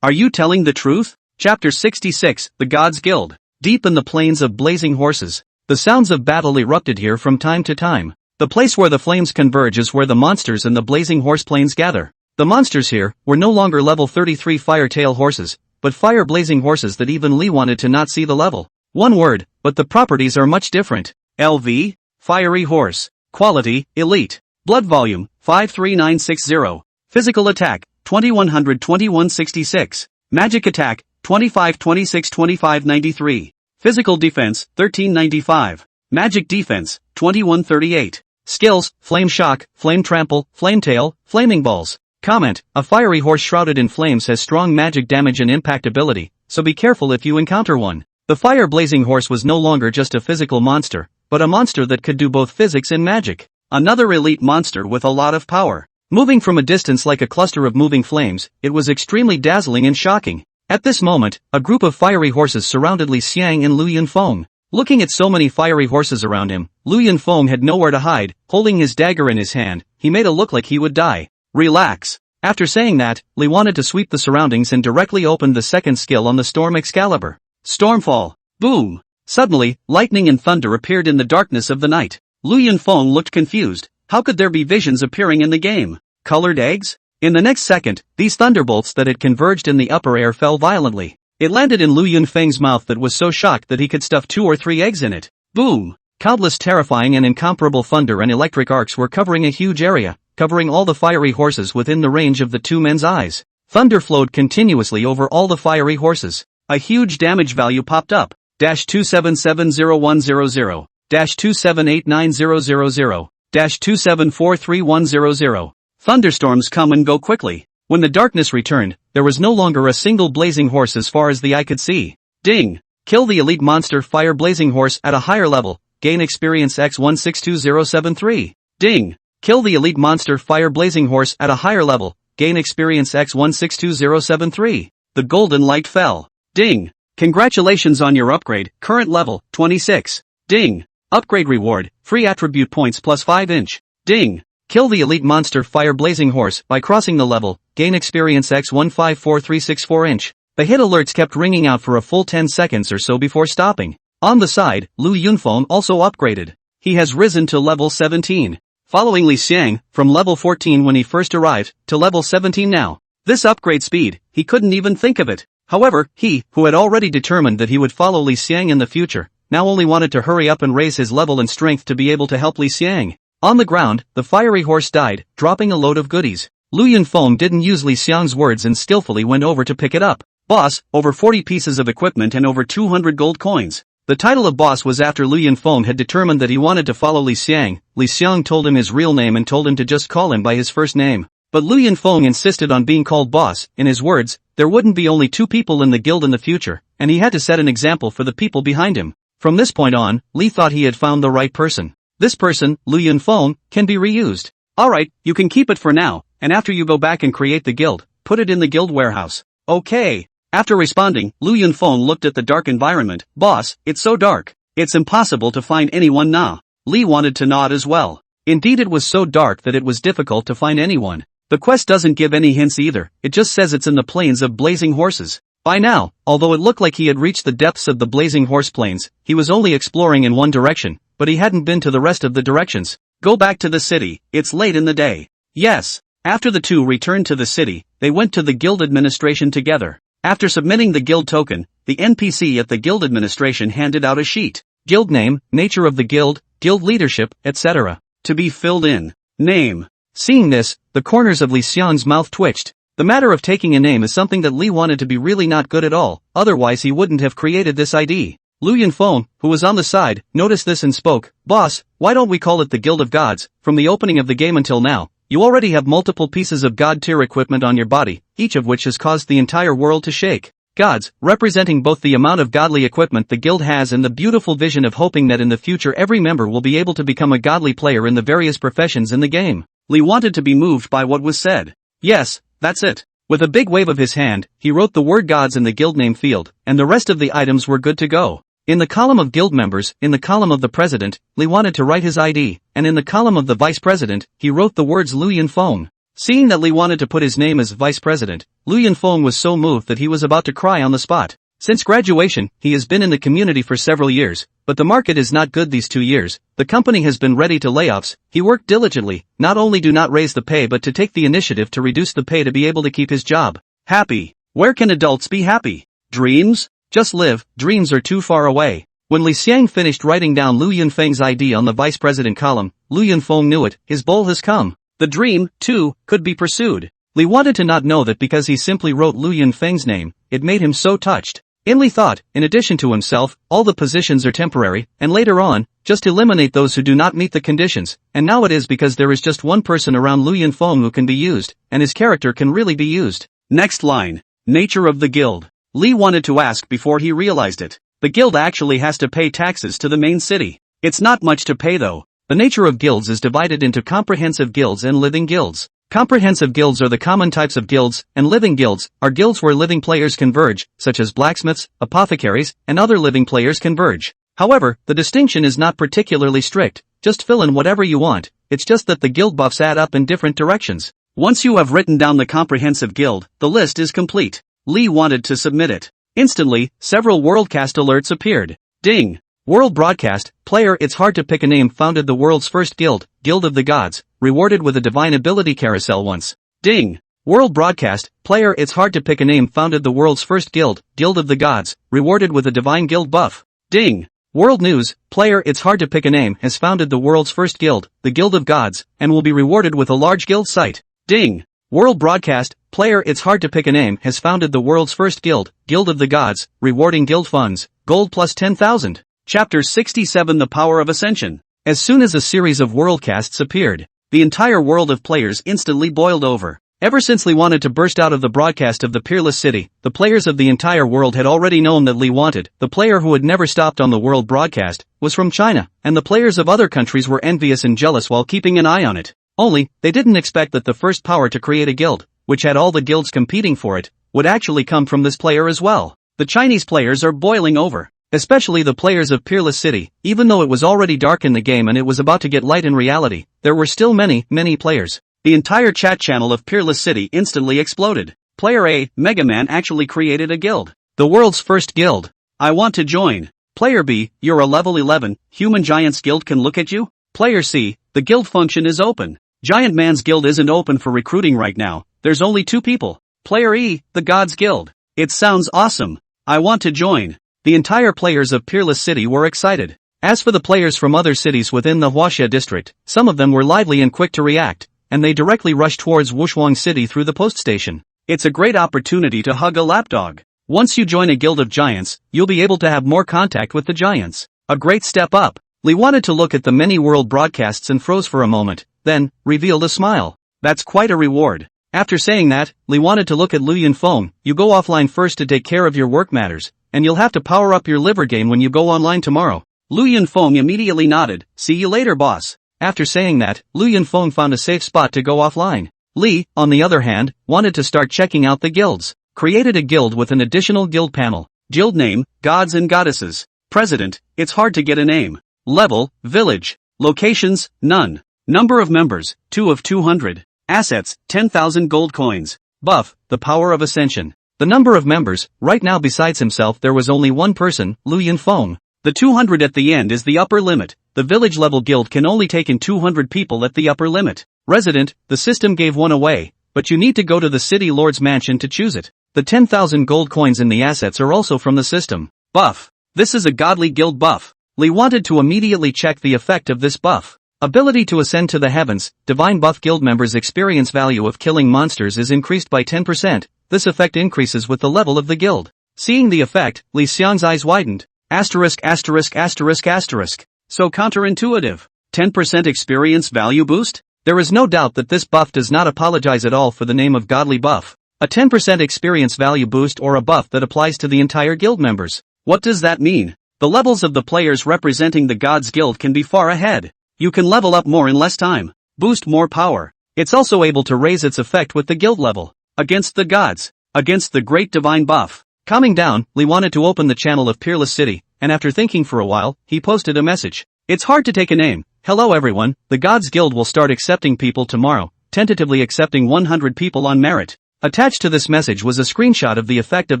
Are you telling the truth? Chapter 66, The Gods Guild. Deep in the plains of blazing horses, the sounds of battle erupted here from time to time. The place where the flames converge is where the monsters in the blazing horse plains gather. The monsters here were no longer level 33 fire-tail horses, but fire-blazing horses that even Li wanted to not see the level. One word, but the properties are much different. LV, fiery horse. Quality, elite. Blood volume, 53960. Physical attack, 2100-2166. Magic attack, 2526-2593. Physical defense, 1395. Magic defense, 2138. Skills, flame shock, flame trample, flame tail, flaming balls. Comment, a fiery horse shrouded in flames has strong magic damage and impact ability, so be careful if you encounter one. The fire-blazing horse was no longer just a physical monster, but a monster that could do both physics and magic. Another elite monster with a lot of power. Moving from a distance like a cluster of moving flames, it was extremely dazzling and shocking. At this moment, a group of fiery horses surrounded Li Xiang and Lu Yunfeng. Looking at so many fiery horses around him, Lu Yunfeng had nowhere to hide. Holding his dagger in his hand, he made a look like he would die. Relax. After saying that, Li wanted to sweep the surroundings and directly opened the second skill on the Storm Excalibur. Stormfall. Boom. Suddenly, lightning and thunder appeared in the darkness of the night. Lu Yunfeng looked confused. How could there be visions appearing in the game? Colored eggs? In the next second, these thunderbolts that had converged in the upper air fell violently. It landed in Lu Yunfeng's mouth that was so shocked that he could stuff 2 or 3 eggs in it. Boom! Countless terrifying and incomparable thunder and electric arcs were covering a huge area, covering all the fiery horses within the range of the two men's eyes. Thunder flowed continuously over all the fiery horses. A huge damage value popped up. -2770100, -2789000, -2743100. Thunderstorms come and go quickly. When the darkness returned, there was no longer a single blazing horse as far as the eye could see. Ding! Kill the elite monster fire blazing horse at a higher level, gain experience X162073. Ding! Kill the elite monster fire blazing horse at a higher level, gain experience X162073. The golden light fell. Ding! Congratulations on your upgrade, current level, 26. Ding! Upgrade reward, free attribute points plus 5 inch. Ding! Kill the elite monster fire blazing horse by crossing the level, gain experience X154364 inch. The hit alerts kept ringing out for a full 10 seconds or so before stopping. On the side, Lu Yunfeng also upgraded. He has risen to level 17. Following Li Xiang, from level 14 when he first arrived, to level 17 now. This upgrade speed, he couldn't even think of it. However, he, who had already determined that he would follow Li Xiang in the future, now only wanted to hurry up and raise his level and strength to be able to help Li Xiang. On the ground, the fiery horse died, dropping a load of goodies. Lu Yunfeng didn't use Li Xiang's words and skillfully went over to pick it up. Boss, over 40 pieces of equipment and over 200 gold coins. The title of boss was after Lu Yunfeng had determined that he wanted to follow Li Xiang. Li Xiang told him his real name and told him to just call him by his first name. But Lu Yunfeng insisted on being called boss. In his words, there wouldn't be only 2 people in the guild in the future, and he had to set an example for the people behind him. From this point on, Li thought he had found the right person. This person, Lu Yunfeng, can be reused. Alright, you can keep it for now, and after you go back and create the guild, put it in the guild warehouse. Okay. After responding, Lu Yunfeng looked at the dark environment. Boss, it's so dark. It's impossible to find anyone now. Li wanted to nod as well. Indeed, it was so dark that it was difficult to find anyone. The quest doesn't give any hints either, it just says it's in the plains of blazing horses. By now, although it looked like he had reached the depths of the blazing horse plains, he was only exploring in one direction, but he hadn't been to the rest of the directions. Go back to the city, it's late in the day. Yes. After the two returned to the city, they went to the guild administration together. After submitting the guild token, the NPC at the guild administration handed out a sheet. Guild name, nature of the guild leadership, etc. to be filled in. Name. Seeing this, the corners of Li Xiang's mouth twitched. The matter of taking a name is something that Li wanted to be really not good at all, otherwise he wouldn't have created this ID. Lu Yunfeng, who was on the side, noticed this and spoke. Boss, why don't we call it the Guild of Gods? From the opening of the game until now, you already have multiple pieces of god tier equipment on your body, each of which has caused the entire world to shake. Gods, representing both the amount of godly equipment the guild has and the beautiful vision of hoping that in the future every member will be able to become a godly player in the various professions in the game. Li wanted to be moved by what was said. Yes, that's it. With a big wave of his hand, he wrote the word gods in the guild name field, and the rest of the items were good to go. In the column of guild members, in the column of the president, Li wanted to write his ID, and in the column of the vice president, he wrote the words Lu Yunfeng. Seeing that Li wanted to put his name as vice president, Lu Yunfeng was so moved that he was about to cry on the spot. Since graduation, he has been in the community for several years, but the market is not good these 2 years. The company has been ready to layoffs. He worked diligently, not only do not raise the pay but to take the initiative to reduce the pay to be able to keep his job. Happy. Where can adults be happy? Dreams? Just live, dreams are too far away. When Li Xiang finished writing down Lu Yunfeng's ID on the vice president column, Lu Yunfeng knew it, his bowl has come. The dream, too, could be pursued. Li wanted to not know that because he simply wrote Lu Yunfeng's name, it made him so touched. Li thought, in addition to himself, all the positions are temporary, and later on, just eliminate those who do not meet the conditions, and now it is because there is just one person around Lu Yunfeng who can be used, and his character can really be used. Next line. Nature of the guild. Li wanted to ask before he realized it. The guild actually has to pay taxes to the main city. It's not much to pay though. The nature of guilds is divided into comprehensive guilds and living guilds. Comprehensive guilds are the common types of guilds, and living guilds are guilds where living players converge, such as blacksmiths, apothecaries, and other living players converge. However, the distinction is not particularly strict, just fill in whatever you want, it's just that the guild buffs add up in different directions. Once you have written down the comprehensive guild, the list is complete. Lee wanted to submit it. Instantly, several worldcast alerts appeared. Ding! World broadcast, player it's hard to pick a name founded the world's first guild, Guild of the Gods, rewarded with a divine ability carousel once. Ding! World broadcast, player it's hard to pick a name founded the world's first guild, Guild of the Gods, rewarded with a divine guild buff. Ding! World news, player it's hard to pick a name has founded the world's first guild, the Guild of Gods, and will be rewarded with a large guild site. Ding! World broadcast, player it's hard to pick a name has founded the world's first guild, Guild of the Gods, rewarding guild funds, gold plus 10,000. Chapter 67 The Power of Ascension. As soon as a series of worldcasts appeared, the entire world of players instantly boiled over. Ever since Lee wanted to burst out of the broadcast of the Peerless City, the players of the entire world had already known that Lee wanted. The player who had never stopped on the world broadcast was from China, and the players of other countries were envious and jealous while keeping an eye on it. Only, they didn't expect that the first power to create a guild, which had all the guilds competing for it, would actually come from this player as well. The Chinese players are boiling over. Especially the players of Peerless City. Even though it was already dark in the game and it was about to get light in reality, there were still many players. The entire chat channel of Peerless City instantly exploded. Player A, Mega Man actually created a guild. The world's first guild. I want to join. Player B, you're a level 11, Human Giants Guild can look at you? Player C, the guild function is open. Giant Man's Guild isn't open for recruiting right now, there's only 2 people. Player E, the Gods Guild. It sounds awesome. I want to join. The entire players of Peerless City were excited. As for the players from other cities within the Huaxia district, some of them were lively and quick to react, and they directly rushed towards Wushuang City through the post station. It's a great opportunity to hug a lapdog. Once you join a guild of giants, you'll be able to have more contact with the giants. A great step up. Lee wanted to look at the many world broadcasts and froze for a moment, then revealed a smile. That's quite a reward. After saying that, Lee wanted to look at Lu Yunfeng. You go offline first to take care of your work matters, and you'll have to power up your liver game when you go online tomorrow. Lu Yunfeng immediately nodded. See you later, boss. After saying that, Lu Yunfeng found a safe spot to go offline. Lee, on the other hand, wanted to start checking out the guilds. Created a guild with an additional guild panel. Guild name, Gods and Goddesses. President, it's hard to get a name. Level, Village. Locations, none. Number of members, 2 of 200. Assets, 10,000 gold coins. Buff, the Power of Ascension. The number of members, right now besides himself there was only one person, Lu Yunfeng. The 200 at the end is the upper limit. The village level guild can only take in 200 people at the upper limit. Resident, the system gave one away, but you need to go to the city lord's mansion to choose it. The 10,000 gold coins in the assets are also from the system. Buff. This is a godly guild buff. Lee wanted to immediately check the effect of this buff. Ability to ascend to the heavens. Divine buff guild members' experience value of killing monsters is increased by 10%. This effect increases with the level of the guild. Seeing the effect, Li Xiang's eyes widened. Asterisk asterisk asterisk asterisk. So counterintuitive. 10% experience value boost? There is no doubt that this buff does not apologize at all for the name of godly buff. A 10% experience value boost or a buff that applies to the entire guild members. What does that mean? The levels of the players representing the Gods Guild can be far ahead. You can level up more in less time. Boost more power. It's also able to raise its effect with the guild level. Against the gods. Against the great divine buff. Calming down, Lee wanted to open the channel of Peerless City, and after thinking for a while, he posted a message. It's hard to take a name. Hello everyone, the Gods Guild will start accepting people tomorrow, tentatively accepting 100 people on merit. Attached to this message was a screenshot of the effect of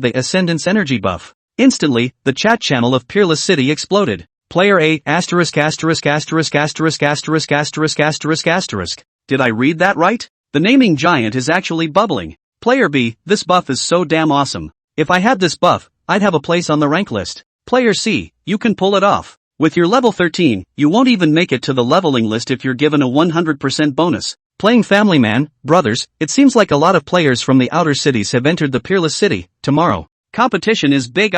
the Ascendance energy buff. Instantly, the chat channel of Peerless City exploded. Player A, asterisk asterisk asterisk asterisk asterisk asterisk asterisk asterisk. Did I read that right? The naming giant is actually bubbling. Player B, this buff is so damn awesome. If I had this buff, I'd have a place on the rank list. Player C, you can pull it off. With your level 13, you won't even make it to the leveling list if you're given a 100% bonus. Playing Family Man, brothers, it seems like a lot of players from the outer cities have entered the Peerless City, tomorrow. Competition is big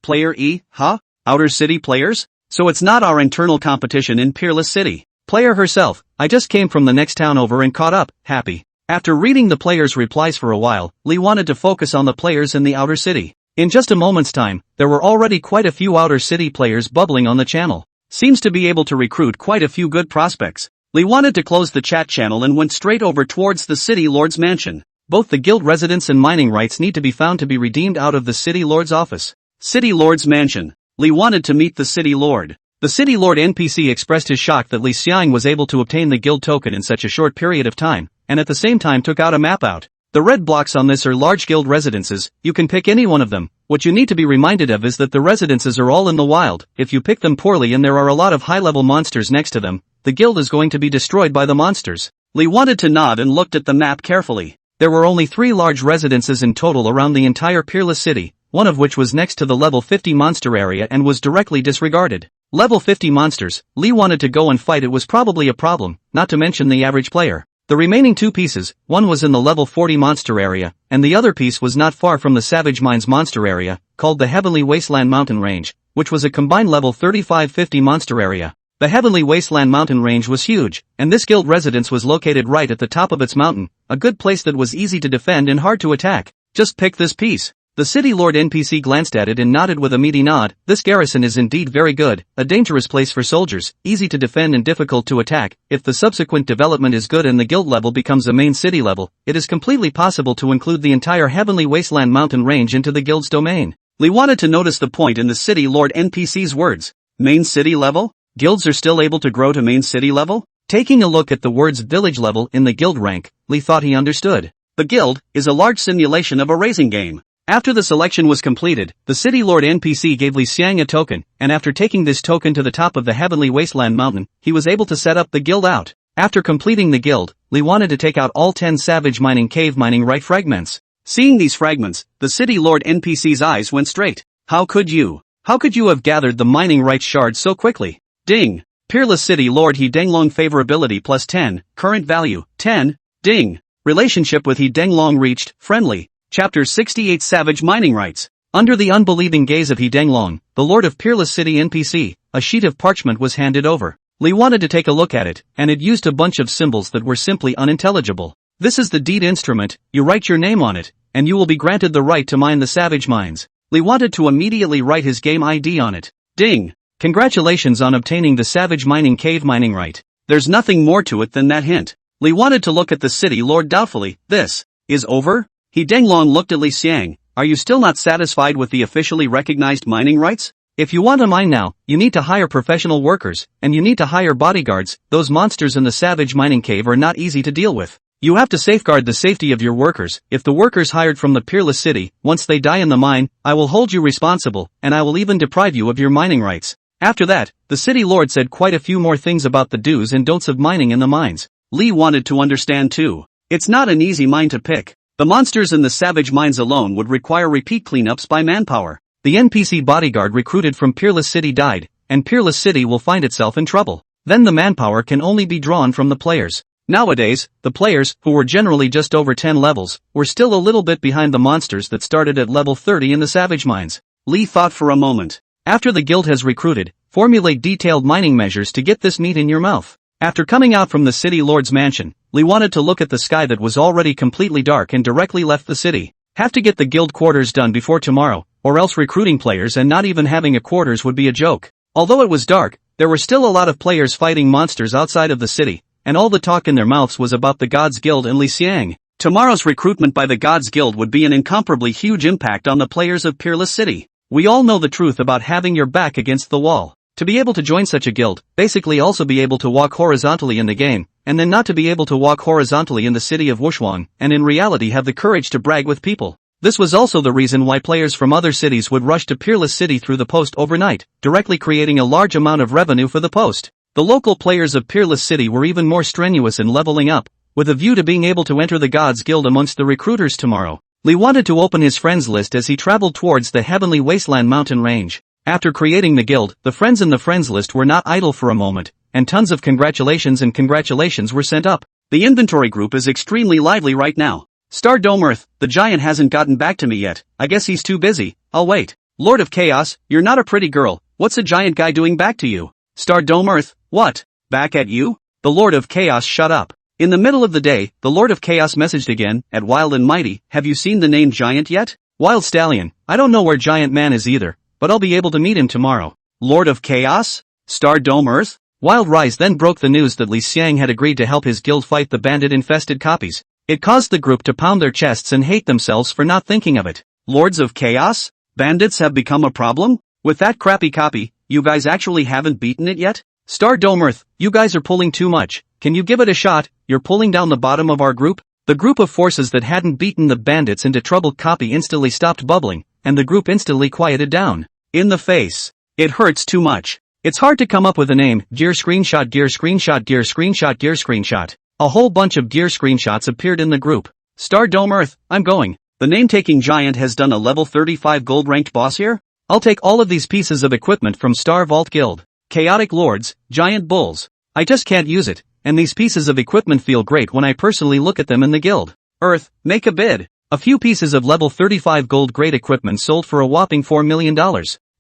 Player E, huh? Outer city players? So it's not our internal competition in Peerless City. Player herself, I just came from the next town over and caught up, happy. After reading the players' replies for a while, Lee wanted to focus on the players in the outer city. In just a moment's time, there were already quite a few outer city players bubbling on the channel. Seems to be able to recruit quite a few good prospects. Li wanted to close the chat channel and went straight over towards the city lord's mansion. Both the guild residence and mining rights need to be found to be redeemed out of the city lord's office. City lord's mansion. Li wanted to meet the city lord. The city lord NPC expressed his shock that Li Xiang was able to obtain the guild token in such a short period of time, and at the same time took out a map out. The red blocks on this are large guild residences, you can pick any one of them. What you need to be reminded of is that the residences are all in the wild. If you pick them poorly and there are a lot of high-level monsters next to them, the guild is going to be destroyed by the monsters. Li wanted to nod and looked at the map carefully. There were only 3 large residences in total around the entire Peerless City, one of which was next to the level 50 monster area and was directly disregarded. Level 50 monsters, Li wanted to go and fight. It was probably a problem, not to mention the average player. The remaining 2 pieces, one was in the level 40 monster area, and the other piece was not far from the Savage Mines monster area, called the Heavenly Wasteland Mountain Range, which was a combined level 35-50 monster area. The Heavenly Wasteland Mountain Range was huge, and this guild residence was located right at the top of its mountain, a good place that was easy to defend and hard to attack. Just pick this piece. The city lord NPC glanced at it and nodded with a meaty nod. This garrison is indeed very good, a dangerous place for soldiers, easy to defend and difficult to attack. If the subsequent development is good and the guild level becomes a main city level, it is completely possible to include the entire Heavenly Wasteland Mountain Range into the guild's domain. Li wanted to notice the point in the city lord NPC's words. Main city level? Guilds are still able to grow to main city level? Taking a look at the words village level in the guild rank, Li thought he understood. The guild is a large simulation of a racing game. After the selection was completed, the city lord NPC gave Li Xiang a token, and after taking this token to the top of the Heavenly Wasteland Mountain, he was able to set up the guild out. After completing the guild, Li wanted to take out all 10 Savage Mining Cave Mining Right fragments. Seeing these fragments, the city lord NPC's eyes went straight. How could you have gathered the mining rights shards so quickly? Ding! Peerless City Lord He Denglong favorability plus 10, current value, 10, ding! Relationship with He Denglong reached, friendly. Chapter 68 Savage Mining Rights. Under the unbelieving gaze of He Denglong, the Lord of Peerless City NPC, a sheet of parchment was handed over. Li wanted to take a look at it, and it used a bunch of symbols that were simply unintelligible. This is the deed instrument, you write your name on it, and you will be granted the right to mine the Savage Mines. Li wanted to immediately write his game ID on it. Ding! Congratulations on obtaining the Savage Mining Cave Mining Right. There's nothing more to it than that hint. Li wanted to look at the city lord doubtfully. This is over? He Denglong looked at Li Xiang. Are you still not satisfied with the officially recognized mining rights? If you want to mine now, you need to hire professional workers, and you need to hire bodyguards. Those monsters in the Savage Mining Cave are not easy to deal with. You have to safeguard the safety of your workers. If the workers hired from the Peerless City, once they die in the mine, I will hold you responsible, and I will even deprive you of your mining rights. After that, the city lord said quite a few more things about the do's and don'ts of mining in the mines. Li wanted to understand too. It's not an easy mine to pick. The monsters in the Savage Mines alone would require repeat cleanups by manpower. The NPC bodyguard recruited from Peerless City died, and Peerless City will find itself in trouble. Then the manpower can only be drawn from the players. Nowadays, the players, who were generally just over 10 levels, were still a little bit behind the monsters that started at level 30 in the Savage Mines. Li thought for a moment. After the guild has recruited, formulate detailed mining measures to get this meat in your mouth. After coming out from the city lord's mansion, Li wanted to look at the sky that was already completely dark and directly left the city. Have to get the guild quarters done before tomorrow, or else recruiting players and not even having a quarters would be a joke. Although it was dark, there were still a lot of players fighting monsters outside of the city, and all the talk in their mouths was about the Gods Guild and Li Xiang. Tomorrow's recruitment by the Gods Guild would be an incomparably huge impact on the players of Peerless City. We all know the truth about having your back against the wall. To be able to join such a guild, basically also be able to walk horizontally in the game, and then not to be able to walk horizontally in the city of Wushuang, and in reality have the courage to brag with people. This was also the reason why players from other cities would rush to Peerless City through the post overnight, directly creating a large amount of revenue for the post. The local players of Peerless City were even more strenuous in leveling up, with a view to being able to enter the Gods Guild amongst the recruiters tomorrow. Li wanted to open his friends list as he traveled towards the Heavenly Wasteland Mountain Range. After creating the guild, the friends in the friends list were not idle for a moment, and tons of congratulations were sent up. The inventory group is extremely lively right now. Star Dome Earth, the giant hasn't gotten back to me yet, I guess he's too busy, I'll wait. Lord of Chaos, you're not a pretty girl, what's a giant guy doing back to you? Star Dome Earth, what? Back at you? The Lord of Chaos shut up. In the middle of the day, the Lord of Chaos messaged again, at Wild and Mighty, have you seen the name Giant yet? Wild Stallion, I don't know where Giant Man is either, but I'll be able to meet him tomorrow. Lord of Chaos? Star Dome Earth? Wild Rise then broke the news that Li Xiang had agreed to help his guild fight the bandit-infested copies. It caused the group to pound their chests and hate themselves for not thinking of it. Lords of Chaos? Bandits have become a problem? With that crappy copy, you guys actually haven't beaten it yet? Star Dome Earth, you guys are pulling too much. Can you give it a shot? You're pulling down the bottom of our group? The group of forces that hadn't beaten the bandits into troubled copy instantly stopped bubbling, and the group instantly quieted down. In the face. It hurts too much. It's hard to come up with a name. Gear screenshot, gear screenshot, gear screenshot, gear screenshot. A whole bunch of gear screenshots appeared in the group. Star Dome Earth, I'm going. The name-taking giant has done a level 35 gold ranked boss here? I'll take all of these pieces of equipment from Star Vault Guild. Chaotic Lords, Giant Bulls. I just can't use it, and these pieces of equipment feel great when I personally look at them in the guild. Earth, make a bid. A few pieces of level 35 gold grade equipment sold for a whopping $4 million.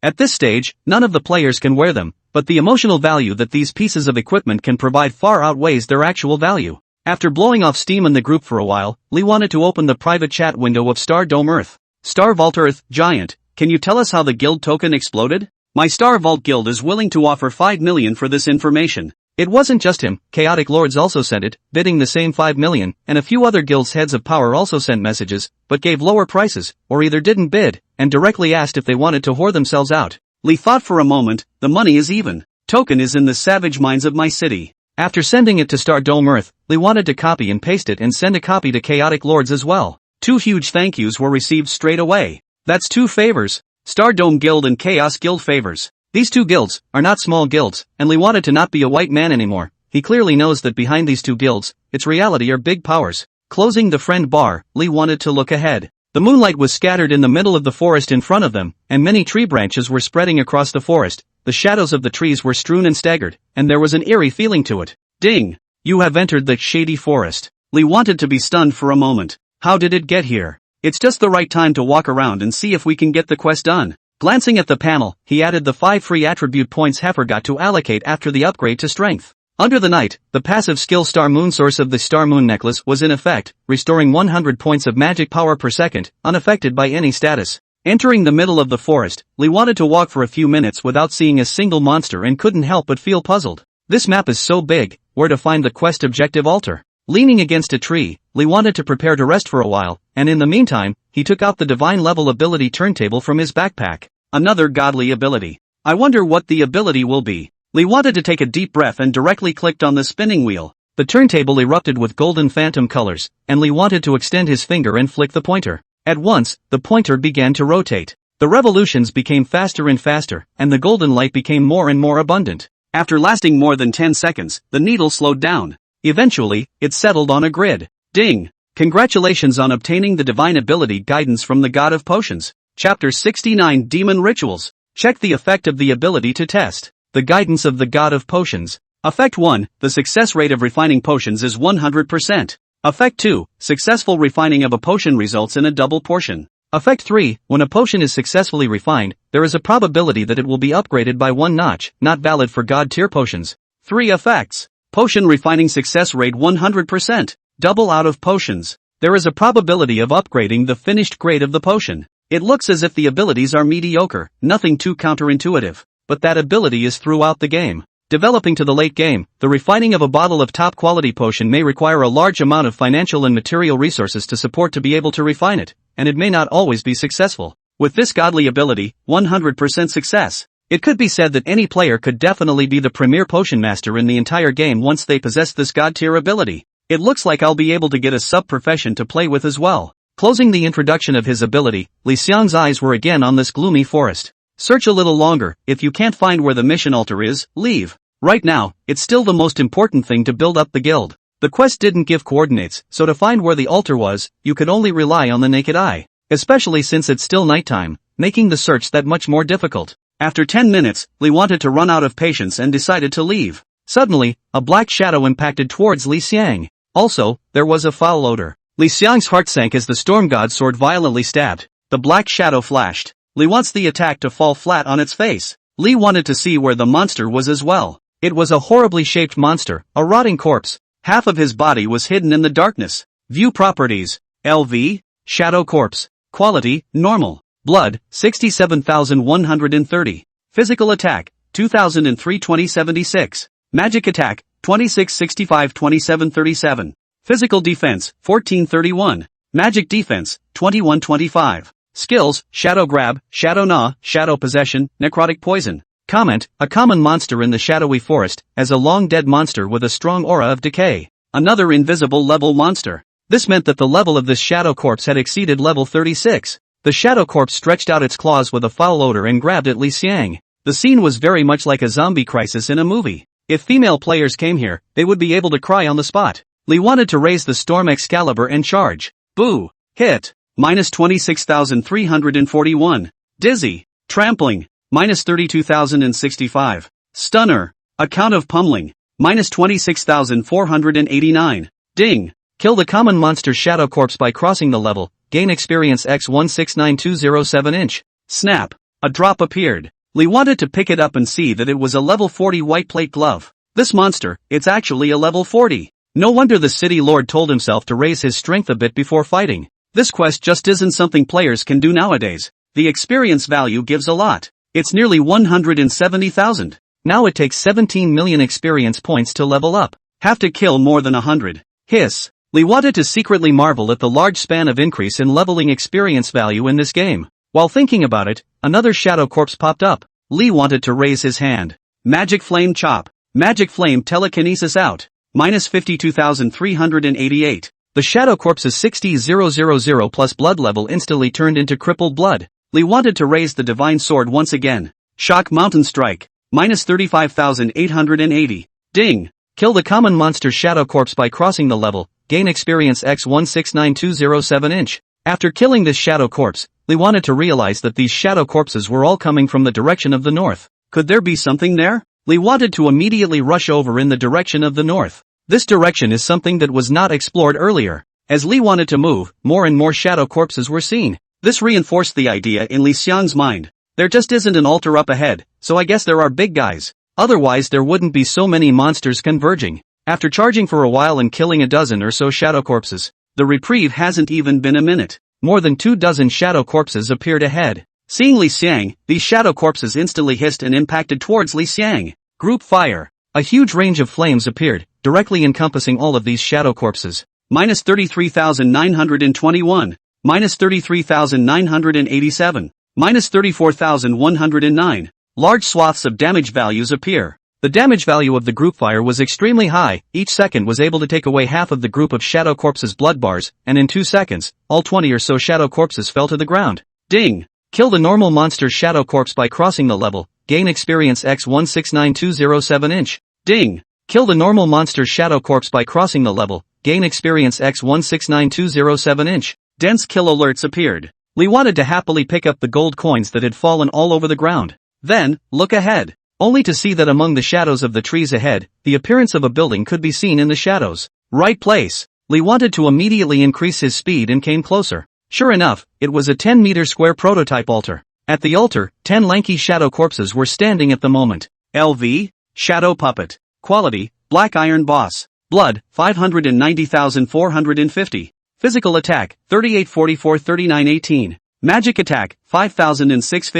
At this stage, none of the players can wear them, but the emotional value that these pieces of equipment can provide far outweighs their actual value. After blowing off steam in the group for a while, Lee wanted to open the private chat window of Star Dome Earth. Star Vault Earth, Giant, can you tell us how the guild token exploded? My Star Vault Guild is willing to offer $5 million for this information. It wasn't just him, Chaotic Lords also sent it, bidding the same $5 million, and a few other guilds' heads of power also sent messages, but gave lower prices, or either didn't bid, and directly asked if they wanted to whore themselves out. Lee thought for a moment, the money is even. Token is in the savage mines of my city. After sending it to Star Dome Earth, Lee wanted to copy and paste it and send a copy to Chaotic Lords as well. 2 huge thank yous were received straight away. That's 2 favors. Star Dome Guild and Chaos Guild favors. These 2 guilds are not small guilds, and Lee wanted to not be a white man anymore. He clearly knows that behind these 2 guilds, its reality are big powers. Closing the friend bar, Lee wanted to look ahead. The moonlight was scattered in the middle of the forest in front of them, and many tree branches were spreading across the forest. The shadows of the trees were strewn and staggered, and there was an eerie feeling to it. Ding! You have entered the shady forest. Lee wanted to be stunned for a moment. How did it get here? It's just the right time to walk around and see if we can get the quest done. Glancing at the panel, he added the 5 free attribute points Heifer got to allocate after the upgrade to strength. Under the night, the passive skill Star Moon source of the Star Moon necklace was in effect, restoring 100 points of magic power per second, unaffected by any status. Entering the middle of the forest, Lee wanted to walk for a few minutes without seeing a single monster and couldn't help but feel puzzled. This map is so big, where to find the quest objective altar? Leaning against a tree, Lee wanted to prepare to rest for a while, and in the meantime, he took out the divine level ability turntable from his backpack. Another godly ability. I wonder what the ability will be. Lee wanted to take a deep breath and directly clicked on the spinning wheel. The turntable erupted with golden phantom colors, and Lee wanted to extend his finger and flick the pointer. At once, the pointer began to rotate. The revolutions became faster and faster, and the golden light became more and more abundant. After lasting more than 10 seconds, the needle slowed down. Eventually, it settled on a grid. Ding! Congratulations on obtaining the divine ability guidance from the God of Potions. Chapter 69 Demon Rituals. Check the effect of the ability to test. The guidance of the God of Potions. Effect 1, the success rate of refining potions is 100%. Effect 2, successful refining of a potion results in a double portion. Effect 3, when a potion is successfully refined, there is a probability that it will be upgraded by 1 notch, not valid for God tier potions. 3 effects. Potion refining success rate 100%. Double out of potions. There is a probability of upgrading the finished grade of the potion. It looks as if the abilities are mediocre, nothing too counterintuitive. But that ability is throughout the game. Developing to the late game, the refining of a bottle of top quality potion may require a large amount of financial and material resources to support to be able to refine it, and it may not always be successful. With this godly ability, 100% success. It could be said that any player could definitely be the premier potion master in the entire game once they possess this god tier ability. It looks like I'll be able to get a sub-profession to play with as well. Closing the introduction of his ability, Li Xiang's eyes were again on this gloomy forest. Search a little longer. If you can't find where the mission altar is, leave. Right now, it's still the most important thing to build up the guild. The quest didn't give coordinates, so to find where the altar was, you could only rely on the naked eye. Especially since it's still nighttime, making the search that much more difficult. After 10 minutes, Li wanted to run out of patience and decided to leave. Suddenly, a black shadow impacted towards Li Xiang. Also, there was a foul odor. Li Xiang's heart sank as the storm god's sword violently stabbed. The black shadow flashed. Li wants the attack to fall flat on its face. Li wanted to see where the monster was as well. It was a horribly shaped monster, a rotting corpse. Half of his body was hidden in the darkness. View properties. LV, Shadow Corpse. Quality, Normal. Blood, 67,130. Physical attack, 2003 2076. Magic attack, 2665 2737. Physical defense, 1431. Magic defense, 2125. Skills, Shadow Grab, Shadow Gnaw, Shadow Possession, Necrotic Poison. Comment, a common monster in the shadowy forest, as a long-dead monster with a strong aura of decay. Another invisible level monster. This meant that the level of this shadow corpse had exceeded level 36. The shadow corpse stretched out its claws with a foul odor and grabbed at Li Xiang. The scene was very much like a zombie crisis in a movie. If female players came here, they would be able to cry on the spot. Li wanted to raise the Storm Excalibur and charge. Boo! Hit! Minus 26,341. Dizzy. Trampling. Minus 32,065. Stunner. Account of pummeling. Minus 26,489. Ding. Kill the common monster shadow corpse by crossing the level. Gain experience x 169207 inch. Snap. A drop appeared. Li wanted to pick it up and see that it was a level 40 white plate glove. This monster, it's actually a level 40. No wonder the city lord told himself to raise his strength a bit before fighting. This quest just isn't something players can do nowadays. The experience value gives a lot. It's nearly 170,000. Now it takes 17 million experience points to level up. Have to kill more than 100. Hiss. Li wanted to secretly marvel at the large span of increase in leveling experience value in this game. While thinking about it, another shadow corpse popped up. Li wanted to raise his hand. Magic Flame Chop. Magic Flame Telekinesis out. Minus 52,388. The shadow corpse's 60,000 plus blood level instantly turned into crippled blood. Li wanted to raise the divine sword once again. Shock Mountain Strike. Minus 35,880. Ding. Kill the common monster shadow corpse by crossing the level. Gain experience x 169207 inch. After killing this shadow corpse, Li wanted to realize that these shadow corpses were all coming from the direction of the north. Could there be something there? Li wanted to immediately rush over in the direction of the north. This direction is something that was not explored earlier. As Li wanted to move, more and more shadow corpses were seen. This reinforced the idea in Li Xiang's mind. There just isn't an altar up ahead, so I guess there are big guys. Otherwise there wouldn't be so many monsters converging. After charging for a while and killing a dozen or so shadow corpses, the reprieve hasn't even been a minute. More than 24 shadow corpses appeared ahead. Seeing Li Xiang, these shadow corpses instantly hissed and impacted towards Li Xiang. Group Fire. A huge range of flames appeared, directly encompassing all of these shadow corpses. Minus 33,921. Minus 33,987. Minus 34,109. Large swaths of damage values appear. The damage value of the group fire was extremely high. Each second was able to take away half of the group of shadow corpses' blood bars, and in 2 seconds, all 20 or so shadow corpses fell to the ground. Ding! Kill the normal monster's shadow corpse by crossing the level. Gain experience x 169207 inch. Ding! Kill the normal monster's shadow corpse by crossing the level. Gain experience x 169207 inch. Dense kill alerts appeared. Li wanted to happily pick up the gold coins that had fallen all over the ground. Then, look ahead. Only to see that among the shadows of the trees ahead, the appearance of a building could be seen in the shadows. Right place. Li wanted to immediately increase his speed and came closer. Sure enough, it was a 10-meter square prototype altar. At the altar, 10 lanky shadow corpses were standing at the moment. LV, Shadow Puppet. Quality, Black Iron Boss. Blood, 590,450. Physical attack, 3844 3918. Magic attack, 5,006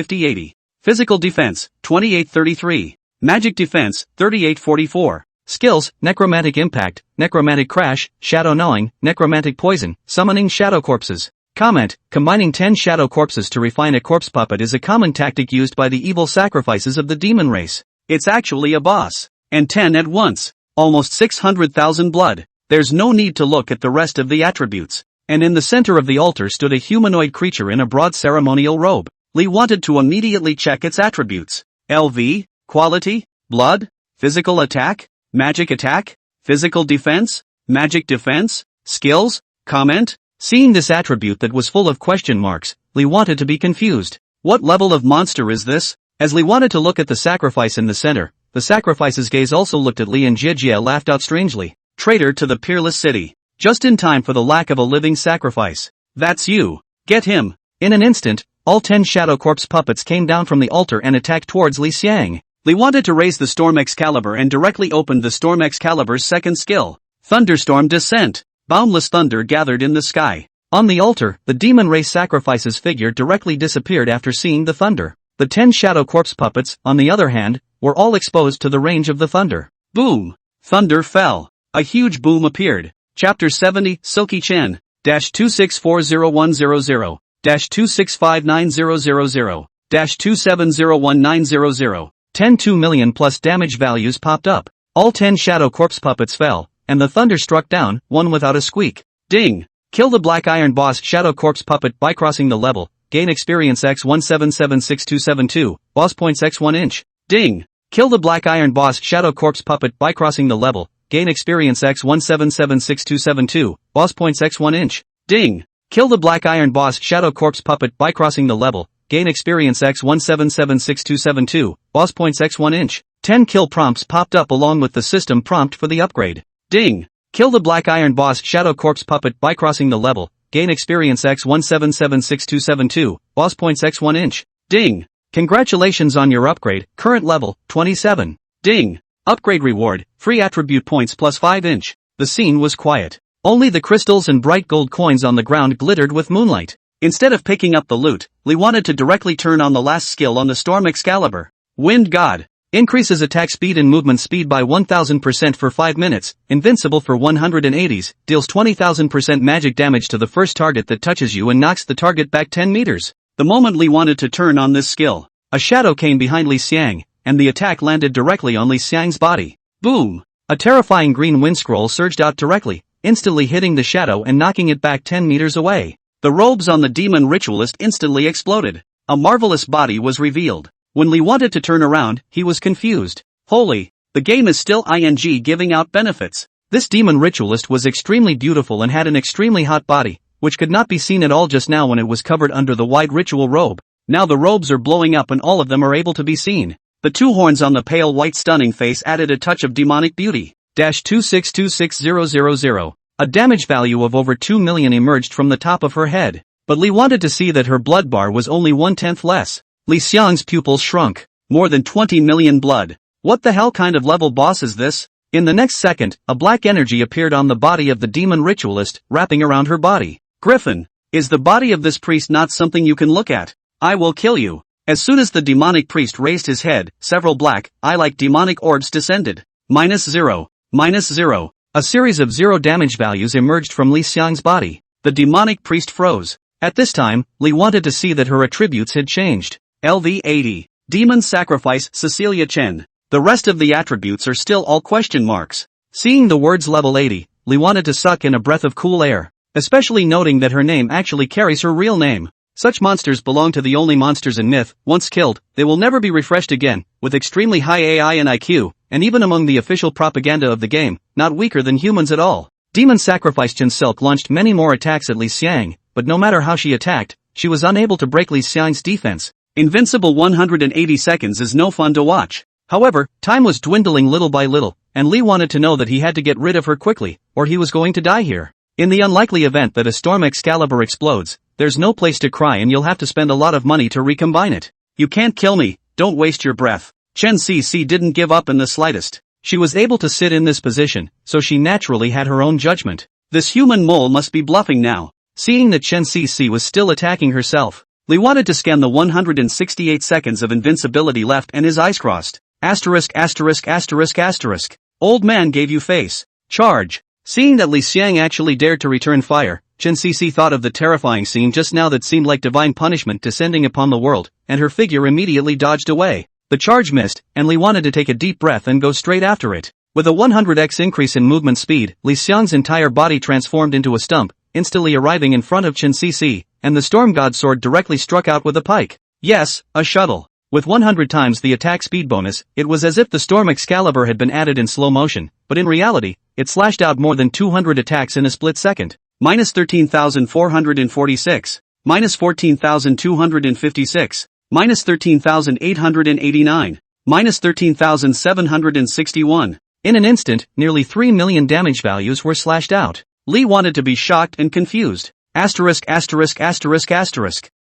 Physical defense, 2833. Magic defense, 3844. Skills, Necromantic Impact, Necromantic Crash, Shadow Gnawing, Necromantic Poison, Summoning Shadow Corpses. Comment, combining 10 shadow corpses to refine a corpse puppet is a common tactic used by the evil sacrifices of the demon race. It's actually a boss. And 10 at once. Almost 600,000 blood. There's no need to look at the rest of the attributes. And in the center of the altar stood a humanoid creature in a broad ceremonial robe. Li wanted to immediately check its attributes. LV, quality, blood, physical attack, magic attack, physical defense, magic defense, skills, comment. Seeing this attribute that was full of question marks, Li wanted to be confused. What level of monster is this? As Li wanted to look at the sacrifice in the center, the sacrifice's gaze also looked at Li and Jie laughed out strangely. Traitor to the peerless city. Just in time for the lack of a living sacrifice. That's you. Get him. In an instant, all 10 shadow corpse puppets came down from the altar and attacked towards Li Xiang. Li wanted to raise the Storm Excalibur and directly opened the Storm Excalibur's second skill. Thunderstorm Descent. Boundless thunder gathered in the sky. On the altar, the demon race sacrifice's figure directly disappeared after seeing the thunder. The 10 shadow corpse puppets, on the other hand, were all exposed to the range of the thunder. Boom! Thunder fell. A huge boom appeared. Chapter 70, Silky Chen, -2640100, -2659000, -2701900. 2 million plus damage values popped up. All 10 Shadow Corpse puppets fell, and the thunder struck down, one without a squeak. Ding! Kill the Black Iron Boss Shadow Corpse puppet by crossing the level. Gain experience x1776272, boss points x1 inch. Ding! Kill the Black Iron Boss Shadow Corpse puppet by crossing the level. Gain experience x1776272, boss points x1 inch. Ding! Kill the Black Iron Boss Shadow Corpse puppet by crossing the level. Gain experience x1776272, boss points x1 inch. 10 kill prompts popped up along with the system prompt for the upgrade. Ding! Kill the Black Iron Boss Shadow Corpse puppet by crossing the level. Gain experience x1776272, boss points x1 inch. Ding! Congratulations on your upgrade, current level, 27. Ding! Upgrade reward, free attribute points plus 5 inch. The scene was quiet. Only the crystals and bright gold coins on the ground glittered with moonlight. Instead of picking up the loot, Lee wanted to directly turn on the last skill on the Storm Excalibur. Wind God. Increases attack speed and movement speed by 1000% for 5 minutes, invincible for 180s, deals 20,000% magic damage to the first target that touches you and knocks the target back 10 meters. The moment Lee wanted to turn on this skill, a shadow came behind Li Xiang, and the attack landed directly on Li Xiang's body. Boom! A terrifying green wind scroll surged out directly, instantly hitting the shadow and knocking it back 10 meters away. The robes on the demon ritualist instantly exploded. A marvelous body was revealed. When Lee wanted to turn around, he was confused. Holy, the game is still giving out benefits. This demon ritualist was extremely beautiful and had an extremely hot body, which could not be seen at all just now when it was covered under the wide ritual robe. Now the robes are blowing up and all of them are able to be seen. The two horns on the pale white stunning face added a touch of demonic beauty. -2626000. A damage value of over 2 million emerged from the top of her head. But Lee wanted to see that her blood bar was only 1/10 less. Li Xiang's pupils shrunk. More than 20 million blood. What the hell kind of level boss is this? In the next second, a black energy appeared on the body of the demon ritualist, wrapping around her body. Griffin, is the body of this priest not something you can look at? I will kill you. As soon as the demonic priest raised his head, several black, eye-like demonic orbs descended. -0, -0. A series of 0 damage values emerged from Li Xiang's body. The demonic priest froze. At this time, Li wanted to see that her attributes had changed. LV80. Demon Sacrifice Cecilia Chen. The rest of the attributes are still all question marks. Seeing the words level 80, Li wanted to suck in a breath of cool air, especially noting that her name actually carries her real name. Such monsters belong to the only monsters in myth. Once killed, they will never be refreshed again, with extremely high AI and IQ, and even among the official propaganda of the game, not weaker than humans at all. Demon Sacrifice Chen Silk launched many more attacks at Li Xiang, but no matter how she attacked, she was unable to break Li Xiang's defense. Invincible 180 seconds is no fun to watch. However, time was dwindling little by little, and Li wanted to know that he had to get rid of her quickly, or he was going to die here. In the unlikely event that a Storm Excalibur explodes, there's no place to cry and you'll have to spend a lot of money to recombine it. You can't kill me, don't waste your breath. Chen Cc didn't give up in the slightest. She was able to sit in this position, so she naturally had her own judgment. This human mole must be bluffing now. Seeing that Chen Cc was still attacking herself, Li wanted to scan the 168 seconds of invincibility left and his eyes crossed. Asterisk. Old man gave you face. Charge. Seeing that Li Xiang actually dared to return fire, Chen Cc thought of the terrifying scene just now that seemed like divine punishment descending upon the world, and her figure immediately dodged away. The charge missed, and Li wanted to take a deep breath and go straight after it. With a 100x increase in movement speed, Li Xiang's entire body transformed into a stump, instantly arriving in front of Chen Cc, and the Storm God Sword directly struck out with a pike. Yes, a shuttle. With 100 times the attack speed bonus, it was as if the Storm Excalibur had been added in slow motion, but in reality, it slashed out more than 200 attacks in a split second. -13,446. -14,256. -13,889. -13,761. In an instant, nearly 3 million damage values were slashed out. Li wanted to be shocked and confused. Asterisk.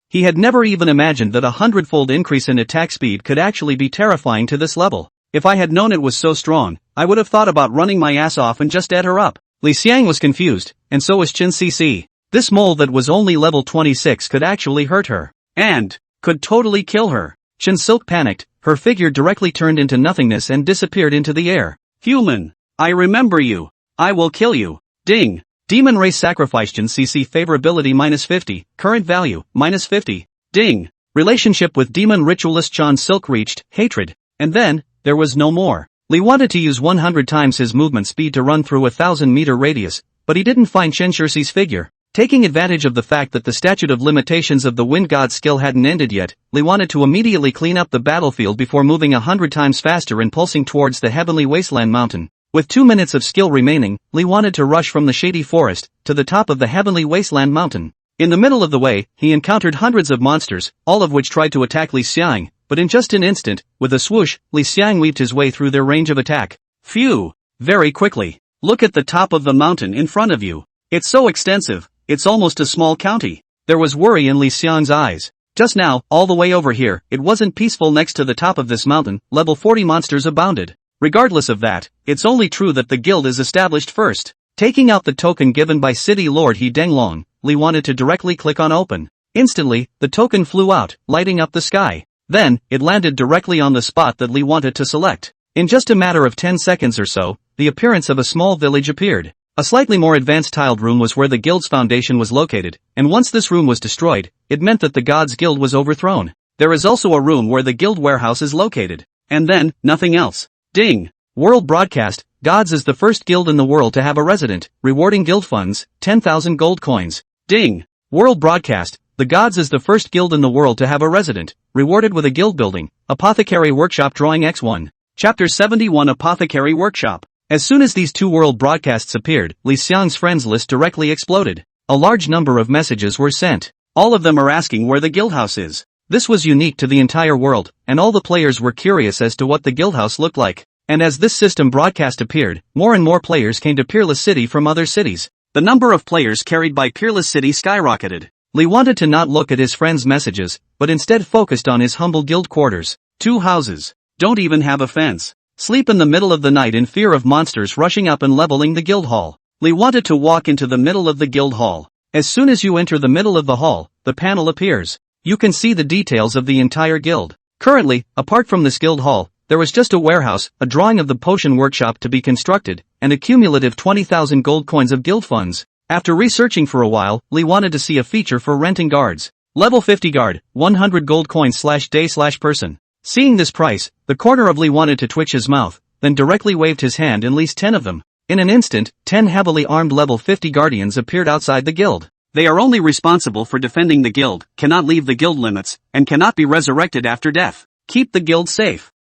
He had never even imagined that a 100-fold increase in attack speed could actually be terrifying to this level. If I had known it was so strong, I would have thought about running my ass off and just ate her up. Li Xiang was confused, and so was Chen Cc. This mole that was only level 26 could actually hurt her. And could totally kill her. Chen Silk panicked, her figure directly turned into nothingness and disappeared into the air. Human. I remember you. I will kill you. Ding. Demon race sacrifice Gen CC favorability -50, current value, -50. Ding. Relationship with demon ritualist Chan Silk reached, hatred. And then, there was no more. Lee wanted to use 100 times his movement speed to run through a 1,000-meter radius, but he didn't find Chen Shirsi's figure. Taking advantage of the fact that the statute of limitations of the Wind God skill hadn't ended yet, Lee wanted to immediately clean up the battlefield before moving 100 times faster and pulsing towards the Heavenly Wasteland Mountain. With 2 minutes of skill remaining, Lee wanted to rush from the shady forest to the top of the Heavenly Wasteland Mountain. In the middle of the way, he encountered hundreds of monsters, all of which tried to attack Li Xiang, but in just an instant, with a swoosh, Li Xiang weaved his way through their range of attack. Phew! Very quickly. Look at the top of the mountain in front of you. It's so extensive, it's almost a small county. There was worry in Li Xiang's eyes. Just now, all the way over here, it wasn't peaceful next to the top of this mountain, level 40 monsters abounded. Regardless of that, it's only true that the guild is established first. Taking out the token given by City Lord He Denglong, Lee wanted to directly click on open. Instantly, the token flew out, lighting up the sky. Then, it landed directly on the spot that Lee wanted to select. In just a matter of 10 seconds or so, the appearance of a small village appeared. A slightly more advanced tiled room was where the guild's foundation was located, and once this room was destroyed, it meant that the God's Guild was overthrown. There is also a room where the guild warehouse is located. And then, nothing else. Ding! World broadcast, Gods is the first guild in the world to have a resident, rewarding guild funds, 10,000 gold coins. Ding! World broadcast, the Gods is the first guild in the world to have a resident, rewarded with a guild building, Apothecary Workshop Drawing X1. Chapter 71 Apothecary Workshop. As soon as these two world broadcasts appeared, Li Xiang's friends list directly exploded. A large number of messages were sent. All of them are asking where the guildhouse is. This was unique to the entire world, and all the players were curious as to what the guildhouse looked like. And as this system broadcast appeared, more and more players came to Peerless City from other cities. The number of players carried by Peerless City skyrocketed. Lee wanted to not look at his friends' messages, but instead focused on his humble guild quarters. 2 houses. Don't even have a fence. Sleep in the middle of the night in fear of monsters rushing up and leveling the guild hall. Lee wanted to walk into the middle of the guild hall. As soon as you enter the middle of the hall, the panel appears. You can see the details of the entire guild. Currently, apart from this guild hall, there was just a warehouse, a drawing of the potion workshop to be constructed, and a cumulative 20,000 gold coins of guild funds. After researching for a while, Lee wanted to see a feature for renting guards. Level 50 guard, 100 gold coins /day/person. Seeing this price, the corner of Lee wanted to twitch his mouth, then directly waved his hand and leased 10 of them. In an instant, 10 heavily armed level 50 guardians appeared outside the guild. They are only responsible for defending the guild, cannot leave the guild limits, and cannot be resurrected after death. Keep the guild safe.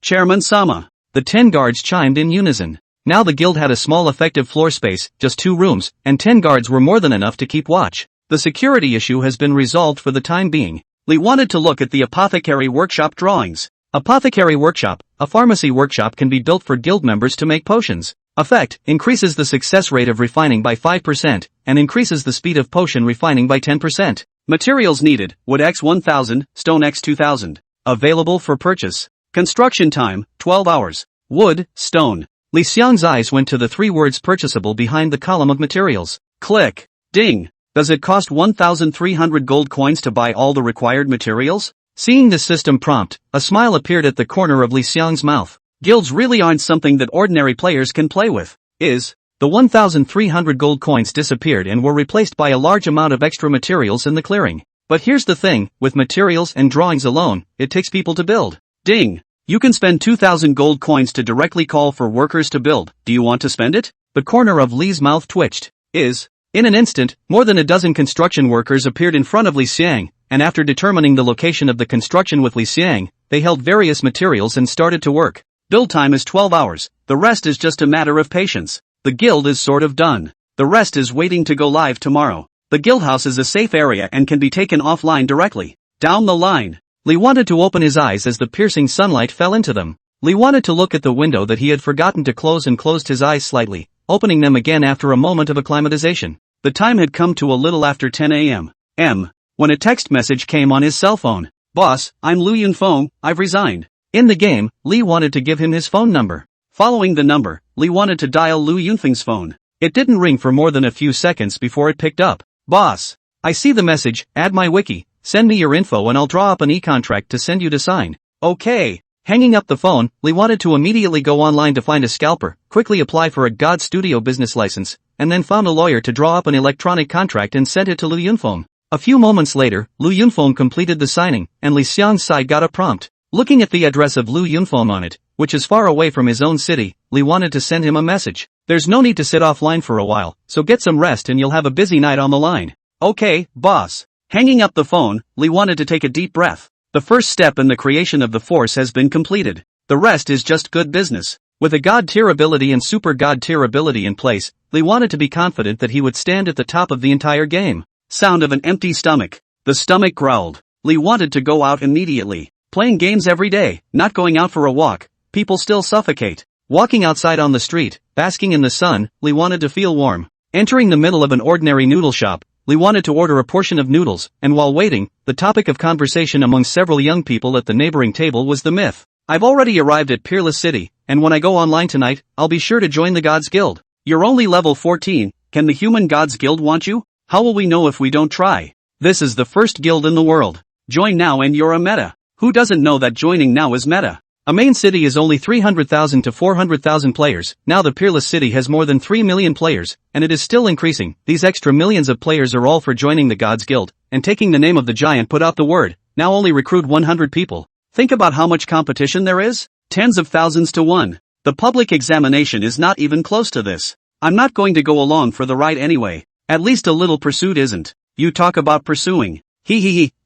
Chairman Sama. The 10 guards chimed in unison. Now the guild had a small effective floor space, just 2 rooms, and 10 guards were more than enough to keep watch. The security issue has been resolved for the time being. Lee wanted to look at the Apothecary Workshop drawings. Apothecary Workshop, a pharmacy workshop can be built for guild members to make potions. Effect, increases the success rate of refining by 5%, and increases the speed of potion refining by 10%. Materials needed, wood X 1000, stone X 2000. Available for purchase. Construction time, 12 hours. Wood, stone. Li Xiang's eyes went to the 3 words purchasable behind the column of materials. Click. Ding. Does it cost 1,300 gold coins to buy all the required materials? Seeing this system prompt, a smile appeared at the corner of Li Xiang's mouth. Guilds really aren't something that ordinary players can play with. The 1,300 gold coins disappeared and were replaced by a large amount of extra materials in the clearing. But here's the thing, with materials and drawings alone, it takes people to build. Ding! You can spend 2,000 gold coins to directly call for workers to build. Do you want to spend it? The corner of Li's mouth twitched. In an instant, more than a dozen construction workers appeared in front of Li Xiang, and after determining the location of the construction with Li Xiang, they held various materials and started to work. Build time is 12 hours, the rest is just a matter of patience. The guild is sort of done. The rest is waiting to go live tomorrow. The guildhouse is a safe area and can be taken offline directly. Down the line. Lee wanted to open his eyes as the piercing sunlight fell into them. Lee wanted to look at the window that he had forgotten to close and closed his eyes slightly, opening them again after a moment of acclimatization. The time had come to a little after 10 a.m. When a text message came on his cell phone. Boss, I'm Lu Yunfeng, I've resigned. In the game, Lee wanted to give him his phone number. Following the number, Lee wanted to dial Lu Yunfeng's phone. It didn't ring for more than a few seconds before it picked up. Boss, I see the message, add my wiki, send me your info and I'll draw up an e-contract to send you to sign. Okay. Hanging up the phone, Lee wanted to immediately go online to find a scalper, quickly apply for a God Studio business license, and then found a lawyer to draw up an electronic contract and sent it to Lu Yunfeng. A few moments later, Lu Yunfeng completed the signing, and Li Xiang's side got a prompt. Looking at the address of Lu Yunfeng on it, which is far away from his own city, Li wanted to send him a message. There's no need to sit offline for a while, so get some rest and you'll have a busy night on the line. Okay, boss. Hanging up the phone, Li wanted to take a deep breath. The first step in the creation of the force has been completed. The rest is just good business. With a God tier ability and super God tier ability in place, Li wanted to be confident that he would stand at the top of the entire game. Sound of an empty stomach. The stomach growled. Li wanted to go out immediately. Playing games every day, not going out for a walk, people still suffocate. Walking outside on the street, basking in the sun, Li wanted to feel warm. Entering the middle of an ordinary noodle shop, Li wanted to order a portion of noodles, and while waiting, the topic of conversation among several young people at the neighboring table was the myth. I've already arrived at Peerless City, and when I go online tonight, I'll be sure to join the Gods Guild. You're only level 14, can the Human Gods Guild want you? How will we know if we don't try? This is the first guild in the world. Join now and you're a meta. Who doesn't know that joining now is meta? A main city is only 300,000 to 400,000 players, now the Peerless City has more than 3 million players, and it is still increasing. These extra millions of players are all for joining the Gods Guild, and taking the name of the giant put out the word, now only recruit 100 people. Think about how much competition there is? Tens of thousands to one. The public examination is not even close to this. I'm not going to go along for the ride anyway. At least a little pursuit isn't. You talk about pursuing.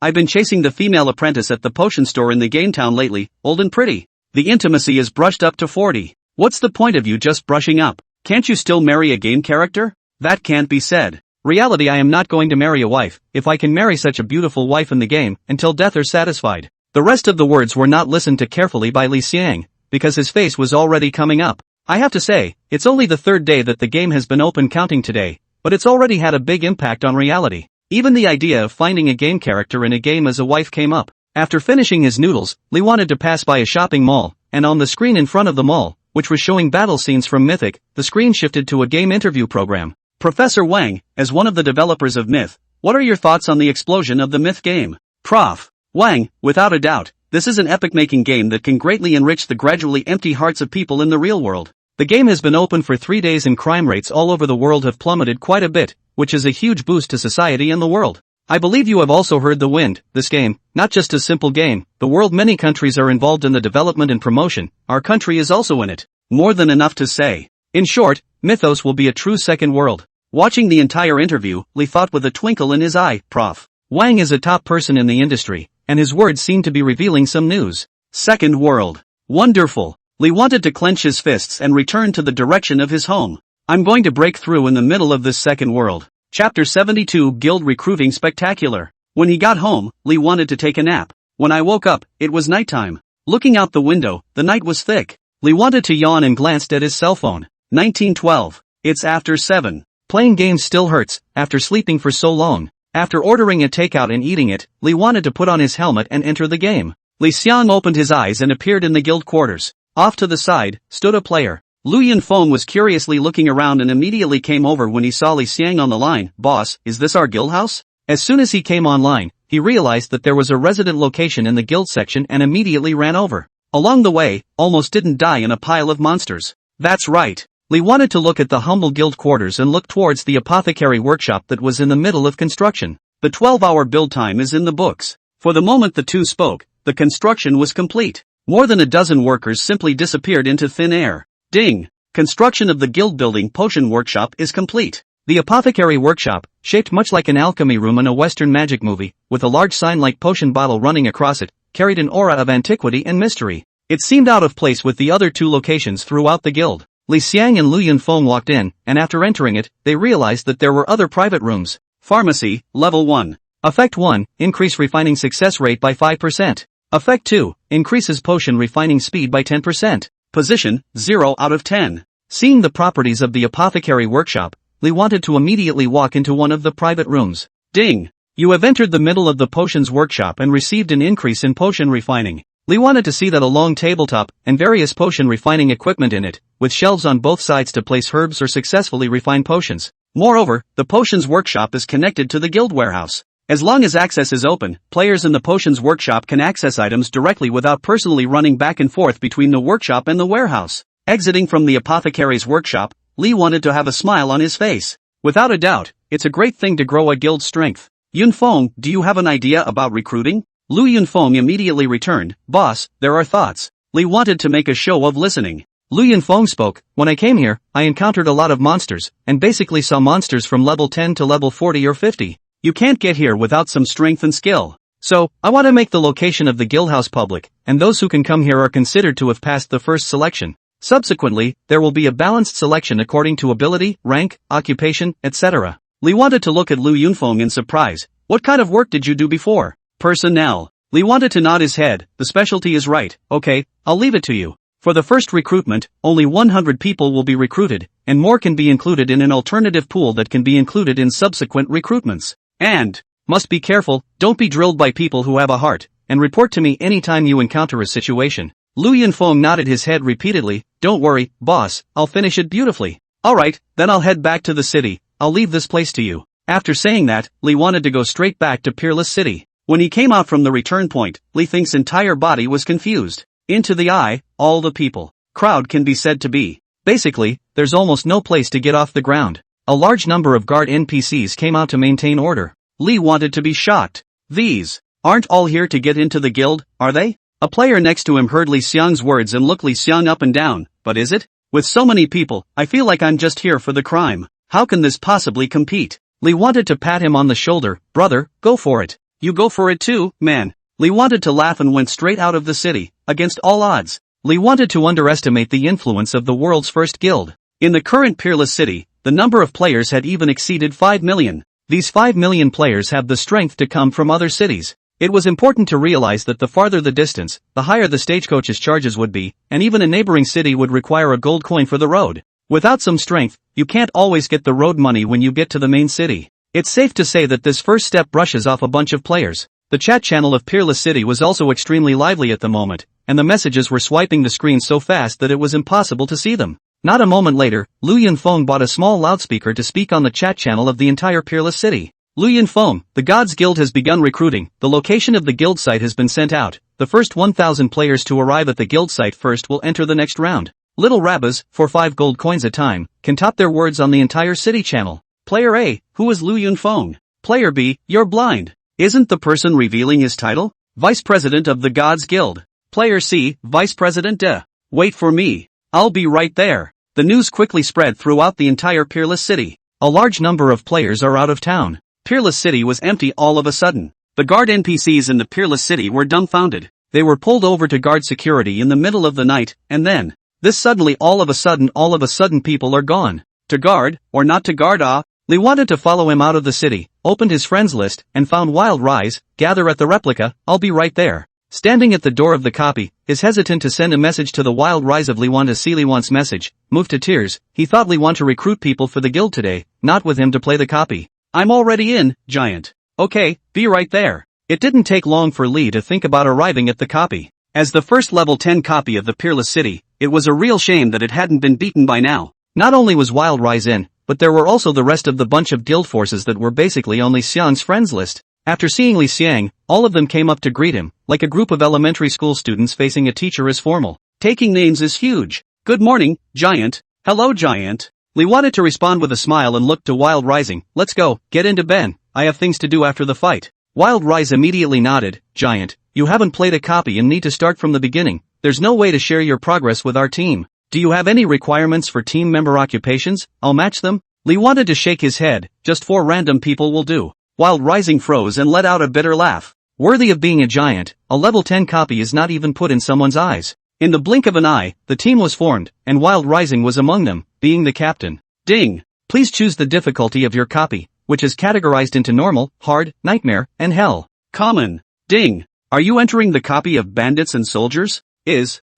I've been chasing the female apprentice at the potion store in the game town lately, old and pretty. The intimacy is brushed up to 40. What's the point of you just brushing up? Can't you still marry a game character? That can't be said. Reality, I am not going to marry a wife, if I can marry such a beautiful wife in the game, until death or satisfied. The rest of the words were not listened to carefully by Li Xiang, because his face was already coming up. I have to say, it's only the third day that the game has been open counting today, but it's already had a big impact on reality. Even the idea of finding a game character in a game as a wife came up. After finishing his noodles, Li wanted to pass by a shopping mall, and on the screen in front of the mall, which was showing battle scenes from Mythic, the screen shifted to a game interview program. Professor Wang, as one of the developers of Myth, what are your thoughts on the explosion of the Myth game? Prof. Wang, without a doubt, this is an epic-making game that can greatly enrich the gradually empty hearts of people in the real world. The game has been open for 3 days and crime rates all over the world have plummeted quite a bit, which is a huge boost to society and the world. I believe you have also heard the wind, this game, not just a simple game, the world many countries are involved in the development and promotion, our country is also in it. More than enough to say. In short, Mythos will be a true second world. Watching the entire interview, Li thought with a twinkle in his eye, Prof. Wang is a top person in the industry, and his words seemed to be revealing some news. Second world. Wonderful. Li wanted to clench his fists and return to the direction of his home. I'm going to break through in the middle of this second world. Chapter 72 Guild Recruiting Spectacular. When he got home, Li wanted to take a nap. When I woke up, it was nighttime. Looking out the window, the night was thick. Li wanted to yawn and glanced at his cell phone. 1912. It's after 7. Playing games still hurts, after sleeping for so long. After ordering a takeout and eating it, Li wanted to put on his helmet and enter the game. Li Xiang opened his eyes and appeared in the guild quarters. Off to the side, stood a player. Lu Yunfeng was curiously looking around and immediately came over when he saw Li Xiang on the line. Boss, is this our guild house? As soon as he came online, he realized that there was a resident location in the guild section and immediately ran over. Along the way, almost didn't die in a pile of monsters. That's right. Li wanted to look at the humble guild quarters and look towards the apothecary workshop that was in the middle of construction. The 12-hour build time is in the books. For the moment the two spoke, the construction was complete. More than a dozen workers simply disappeared into thin air. Ding! Construction of the guild building potion workshop is complete. The apothecary workshop, shaped much like an alchemy room in a Western magic movie, with a large sign like potion bottle running across it, carried an aura of antiquity and mystery. It seemed out of place with the other two locations throughout the guild. Li Xiang and Lu Yunfeng walked in, and after entering it, they realized that there were other private rooms. Pharmacy, Level 1. Effect 1, increase refining success rate by 5%. Effect 2, increases potion refining speed by 10%. Position, 0 out of 10. Seeing the properties of the apothecary workshop, Li wanted to immediately walk into one of the private rooms. Ding! You have entered the middle of the potions workshop and received an increase in potion refining. Li wanted to see that a long tabletop, and various potion refining equipment in it, with shelves on both sides to place herbs or successfully refine potions. Moreover, the potions workshop is connected to the guild warehouse. As long as access is open, players in the potions workshop can access items directly without personally running back and forth between the workshop and the warehouse. Exiting from the apothecary's workshop, Lee wanted to have a smile on his face. Without a doubt, it's a great thing to grow a guild's strength. Yunfeng, do you have an idea about recruiting? Lu Yunfeng immediately returned, boss, there are thoughts. Lee wanted to make a show of listening. Lu Yunfeng spoke, when I came here, I encountered a lot of monsters, and basically saw monsters from level 10 to level 40 or 50. You can't get here without some strength and skill. So, I want to make the location of the guildhouse public, and those who can come here are considered to have passed the first selection. Subsequently, there will be a balanced selection according to ability, rank, occupation, etc. Lee wanted to look at Lu Yunfeng in surprise. What kind of work did you do before? Personnel. Lee wanted to nod his head. The specialty is right. Okay, I'll leave it to you. For the first recruitment, only 100 people will be recruited, and more can be included in an alternative pool that can be included in subsequent recruitments. And, must be careful, don't be drilled by people who have a heart, and report to me anytime you encounter a situation. Lu Yunfeng nodded his head repeatedly. Don't worry, boss, I'll finish it beautifully. Alright, then I'll head back to the city. I'll leave this place to you. After saying that, Lee wanted to go straight back to Peerless City. When he came out from the return point, Lee Think's entire body was confused. Into the eye, all the people. Crowd can be said to be. Basically, there's almost no place to get off the ground. A large number of guard NPCs came out to maintain order. Lee wanted to be shocked. These aren't all here to get into the guild, are they? A player next to him heard Li Xiang's words and looked Li Xiang up and down. But is it? With so many people, I feel like I'm just here for the crime. How can this possibly compete? Lee wanted to pat him on the shoulder. Brother, go for it. You go for it too, man. Lee wanted to laugh and went straight out of the city. Against all odds, Lee wanted to underestimate the influence of the world's first guild. In the current Peerless City, the number of players had even exceeded 5 million. These 5 million players have the strength to come from other cities. It was important to realize that the farther the distance, the higher the stagecoach's charges would be, and even a neighboring city would require a gold coin for the road. Without some strength, you can't always get the road money when you get to the main city. It's safe to say that this first step brushes off a bunch of players. The chat channel of Peerless City was also extremely lively at the moment, and the messages were swiping the screen so fast that it was impossible to see them. Not a moment later, Lu Yunfeng bought a small loudspeaker to speak on the chat channel of the entire Peerless City. Lu Yunfeng, the Gods Guild has begun recruiting. The location of the guild site has been sent out. The first 1,000 players to arrive at the guild site first will enter the next round. Little Rabbas, for 5 gold coins a time, can top their words on the entire city channel. Player A, who is Lu Yunfeng? Player B, you're blind. Isn't the person revealing his title? Vice President of the Gods Guild. Player C, Vice President D. Wait for me. I'll be right there. The news quickly spread throughout the entire Peerless City. A large number of players are out of town. Peerless City was empty all of a sudden. The guard NPCs in the Peerless City were dumbfounded. They were pulled over to guard security in the middle of the night, and then, this suddenly all of a sudden people are gone. To guard, or not to guard Lee wanted to follow him out of the city, opened his friends list, and found Wild Rise. Gather at the replica, I'll be right there. Standing at the door of the copy, is hesitant to send a message to the Wild Rise of Lee Want to see Lee Want's message, moved to tears. He thought Lee Want to recruit people for the guild today, not with him to play the copy. I'm already in, giant. Okay, be right there. It didn't take long for Lee to think about arriving at the copy. As the first level 10 copy of the Peerless City, it was a real shame that it hadn't been beaten by now. Not only was Wild Rise in, but there were also the rest of the bunch of guild forces that were basically on Li Xiang's friends list. After seeing Li Xiang, all of them came up to greet him, like a group of elementary school students facing a teacher as formal. Taking names is huge. Good morning, giant. Hello, giant. Lee wanted to respond with a smile and looked to Wild Rising. Let's go, get into bed. I have things to do after the fight. Wild Rise immediately nodded. Giant, you haven't played a copy and need to start from the beginning. There's no way to share your progress with our team. Do you have any requirements for team member occupations? I'll match them. Lee wanted to shake his head. Just 4 random people will do. Wild Rising froze and let out a bitter laugh. Worthy of being a giant, a level 10 copy is not even put in someone's eyes. In the blink of an eye, the team was formed, and Wild Rising was among them, being the captain. Ding! Please choose the difficulty of your copy, which is categorized into normal, hard, nightmare, and hell. Common. Ding! Are you entering the copy of Bandits and Soldiers?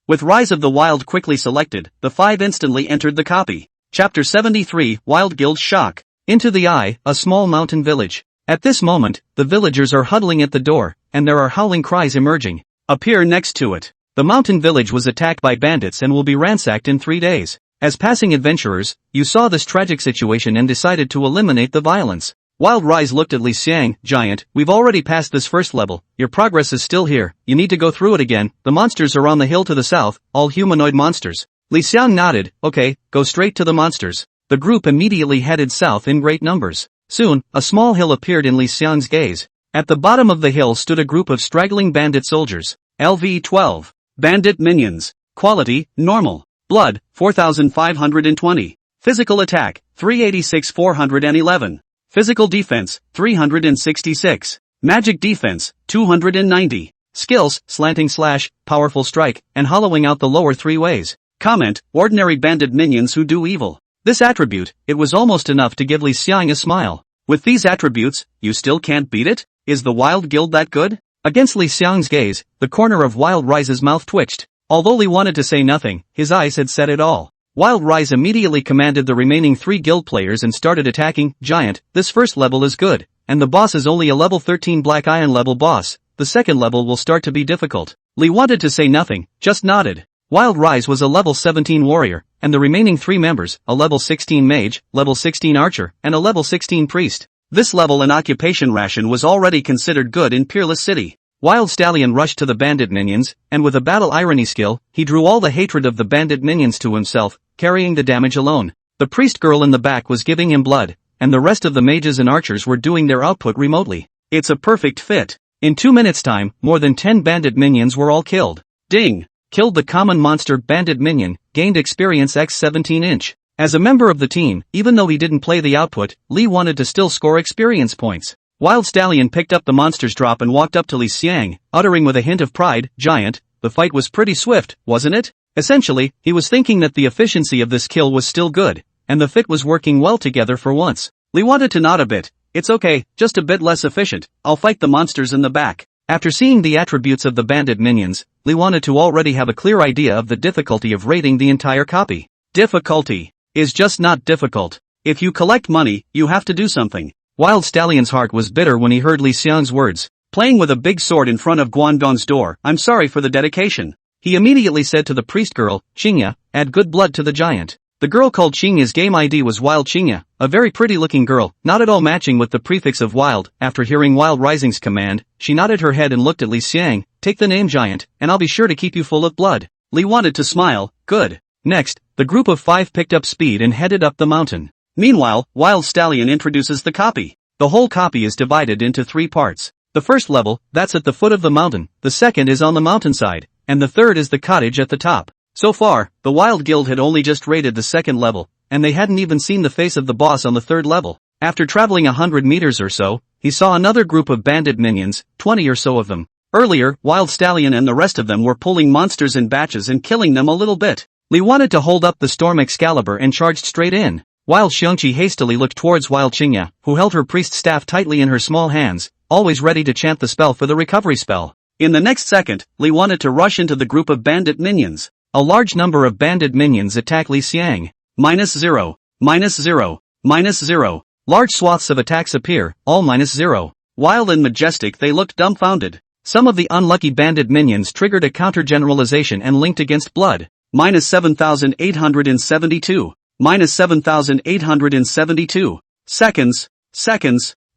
With Rise of the Wild quickly selected, the 5 instantly entered the copy. Chapter 73, Wild Guild Shock. Into the Eye, a small mountain village. At this moment, the villagers are huddling at the door, and there are howling cries emerging. Appear next to it. The mountain village was attacked by bandits and will be ransacked in 3 days. As passing adventurers, you saw this tragic situation and decided to eliminate the violence. Wild Rise looked at Li Xiang, giant, we've already passed this first level, your progress is still here, you need to go through it again, the monsters are on the hill to the south, all humanoid monsters. Li Xiang nodded, okay, go straight to the monsters. The group immediately headed south in great numbers. Soon, a small hill appeared in Li Xiang's gaze. At the bottom of the hill stood a group of straggling bandit soldiers. LV-12. Bandit minions. Quality, normal. Blood, 4,520. Physical attack, 386-411. Physical defense, 366. Magic defense, 290. Skills, slanting slash, powerful strike, and hollowing out the lower three ways. Comment, ordinary bandit minions who do evil. This attribute, it was almost enough to give Li Xiang a smile. With these attributes, you still can't beat it? Is the Wild Guild that good? Against Li Xiang's gaze, the corner of Wild Rise's mouth twitched. Although Li wanted to say nothing, his eyes had said it all. Wild Rise immediately commanded the remaining 3 guild players and started attacking. Giant, this first level is good, and the boss is only a level 13 Black Iron level boss. The second level will start to be difficult. Li wanted to say nothing, just nodded. Wild Rise was a level 17 warrior, and the remaining 3 members, a level 16 mage, level 16 archer, and a level 16 priest. This level and occupation ration was already considered good in Peerless City. Wild Stallion rushed to the bandit minions, and with a battle irony skill, he drew all the hatred of the bandit minions to himself, carrying the damage alone. The priest girl in the back was giving him blood, and the rest of the mages and archers were doing their output remotely. It's a perfect fit. In 2 minutes' time, more than 10 bandit minions were all killed. Ding! Killed the common monster bandit minion, gained experience x 17 inch. As a member of the team, even though he didn't play the output, Li wanted to still score experience points. Wild Stallion picked up the monster's drop and walked up to Li Xiang, uttering with a hint of pride, giant, the fight was pretty swift, wasn't it? Essentially, he was thinking that the efficiency of this kill was still good, and the fit was working well together for once. Li wanted to nod a bit. It's okay, just a bit less efficient, I'll fight the monsters in the back. After seeing the attributes of the bandit minions, Li wanted to already have a clear idea of the difficulty of raiding the entire copy. Difficulty is just not difficult. If you collect money, you have to do something. Wild Stallion's heart was bitter when he heard Li Xiang's words. Playing with a big sword in front of Guangdong's door, I'm sorry for the dedication. He immediately said to the priest girl, Qingya, add good blood to the giant. The girl called Qingya's game ID was Wild Qingya, a very pretty looking girl, not at all matching with the prefix of Wild. After hearing Wild Rising's command, she nodded her head and looked at Li Xiang, take the name giant, and I'll be sure to keep you full of blood. Li wanted to smile, good. Next, the group of 5 picked up speed and headed up the mountain. Meanwhile, Wild Stallion introduces the copy. The whole copy is divided into 3 parts. The first level, that's at the foot of the mountain, the second is on the mountainside, and the third is the cottage at the top. So far, the Wild Guild had only just raided the second level, and they hadn't even seen the face of the boss on the third level. After traveling 100 meters or so, he saw another group of bandit minions, 20 or so of them. Earlier, Wild Stallion and the rest of them were pulling monsters in batches and killing them a little bit. Li wanted to hold up the Storm Excalibur and charged straight in. Wild Xiongqi hastily looked towards Wild Qingya, who held her priest staff tightly in her small hands, always ready to chant the spell for the recovery spell. In the next second, Li wanted to rush into the group of bandit minions. A large number of bandit minions attack Li Xiang. -0, -0, -0. Large swaths of attacks appear, all -0. Wild and majestic, they looked dumbfounded. Some of the unlucky bandit minions triggered a counter-generalization and linked against blood. -7,872. -7,872. Seconds.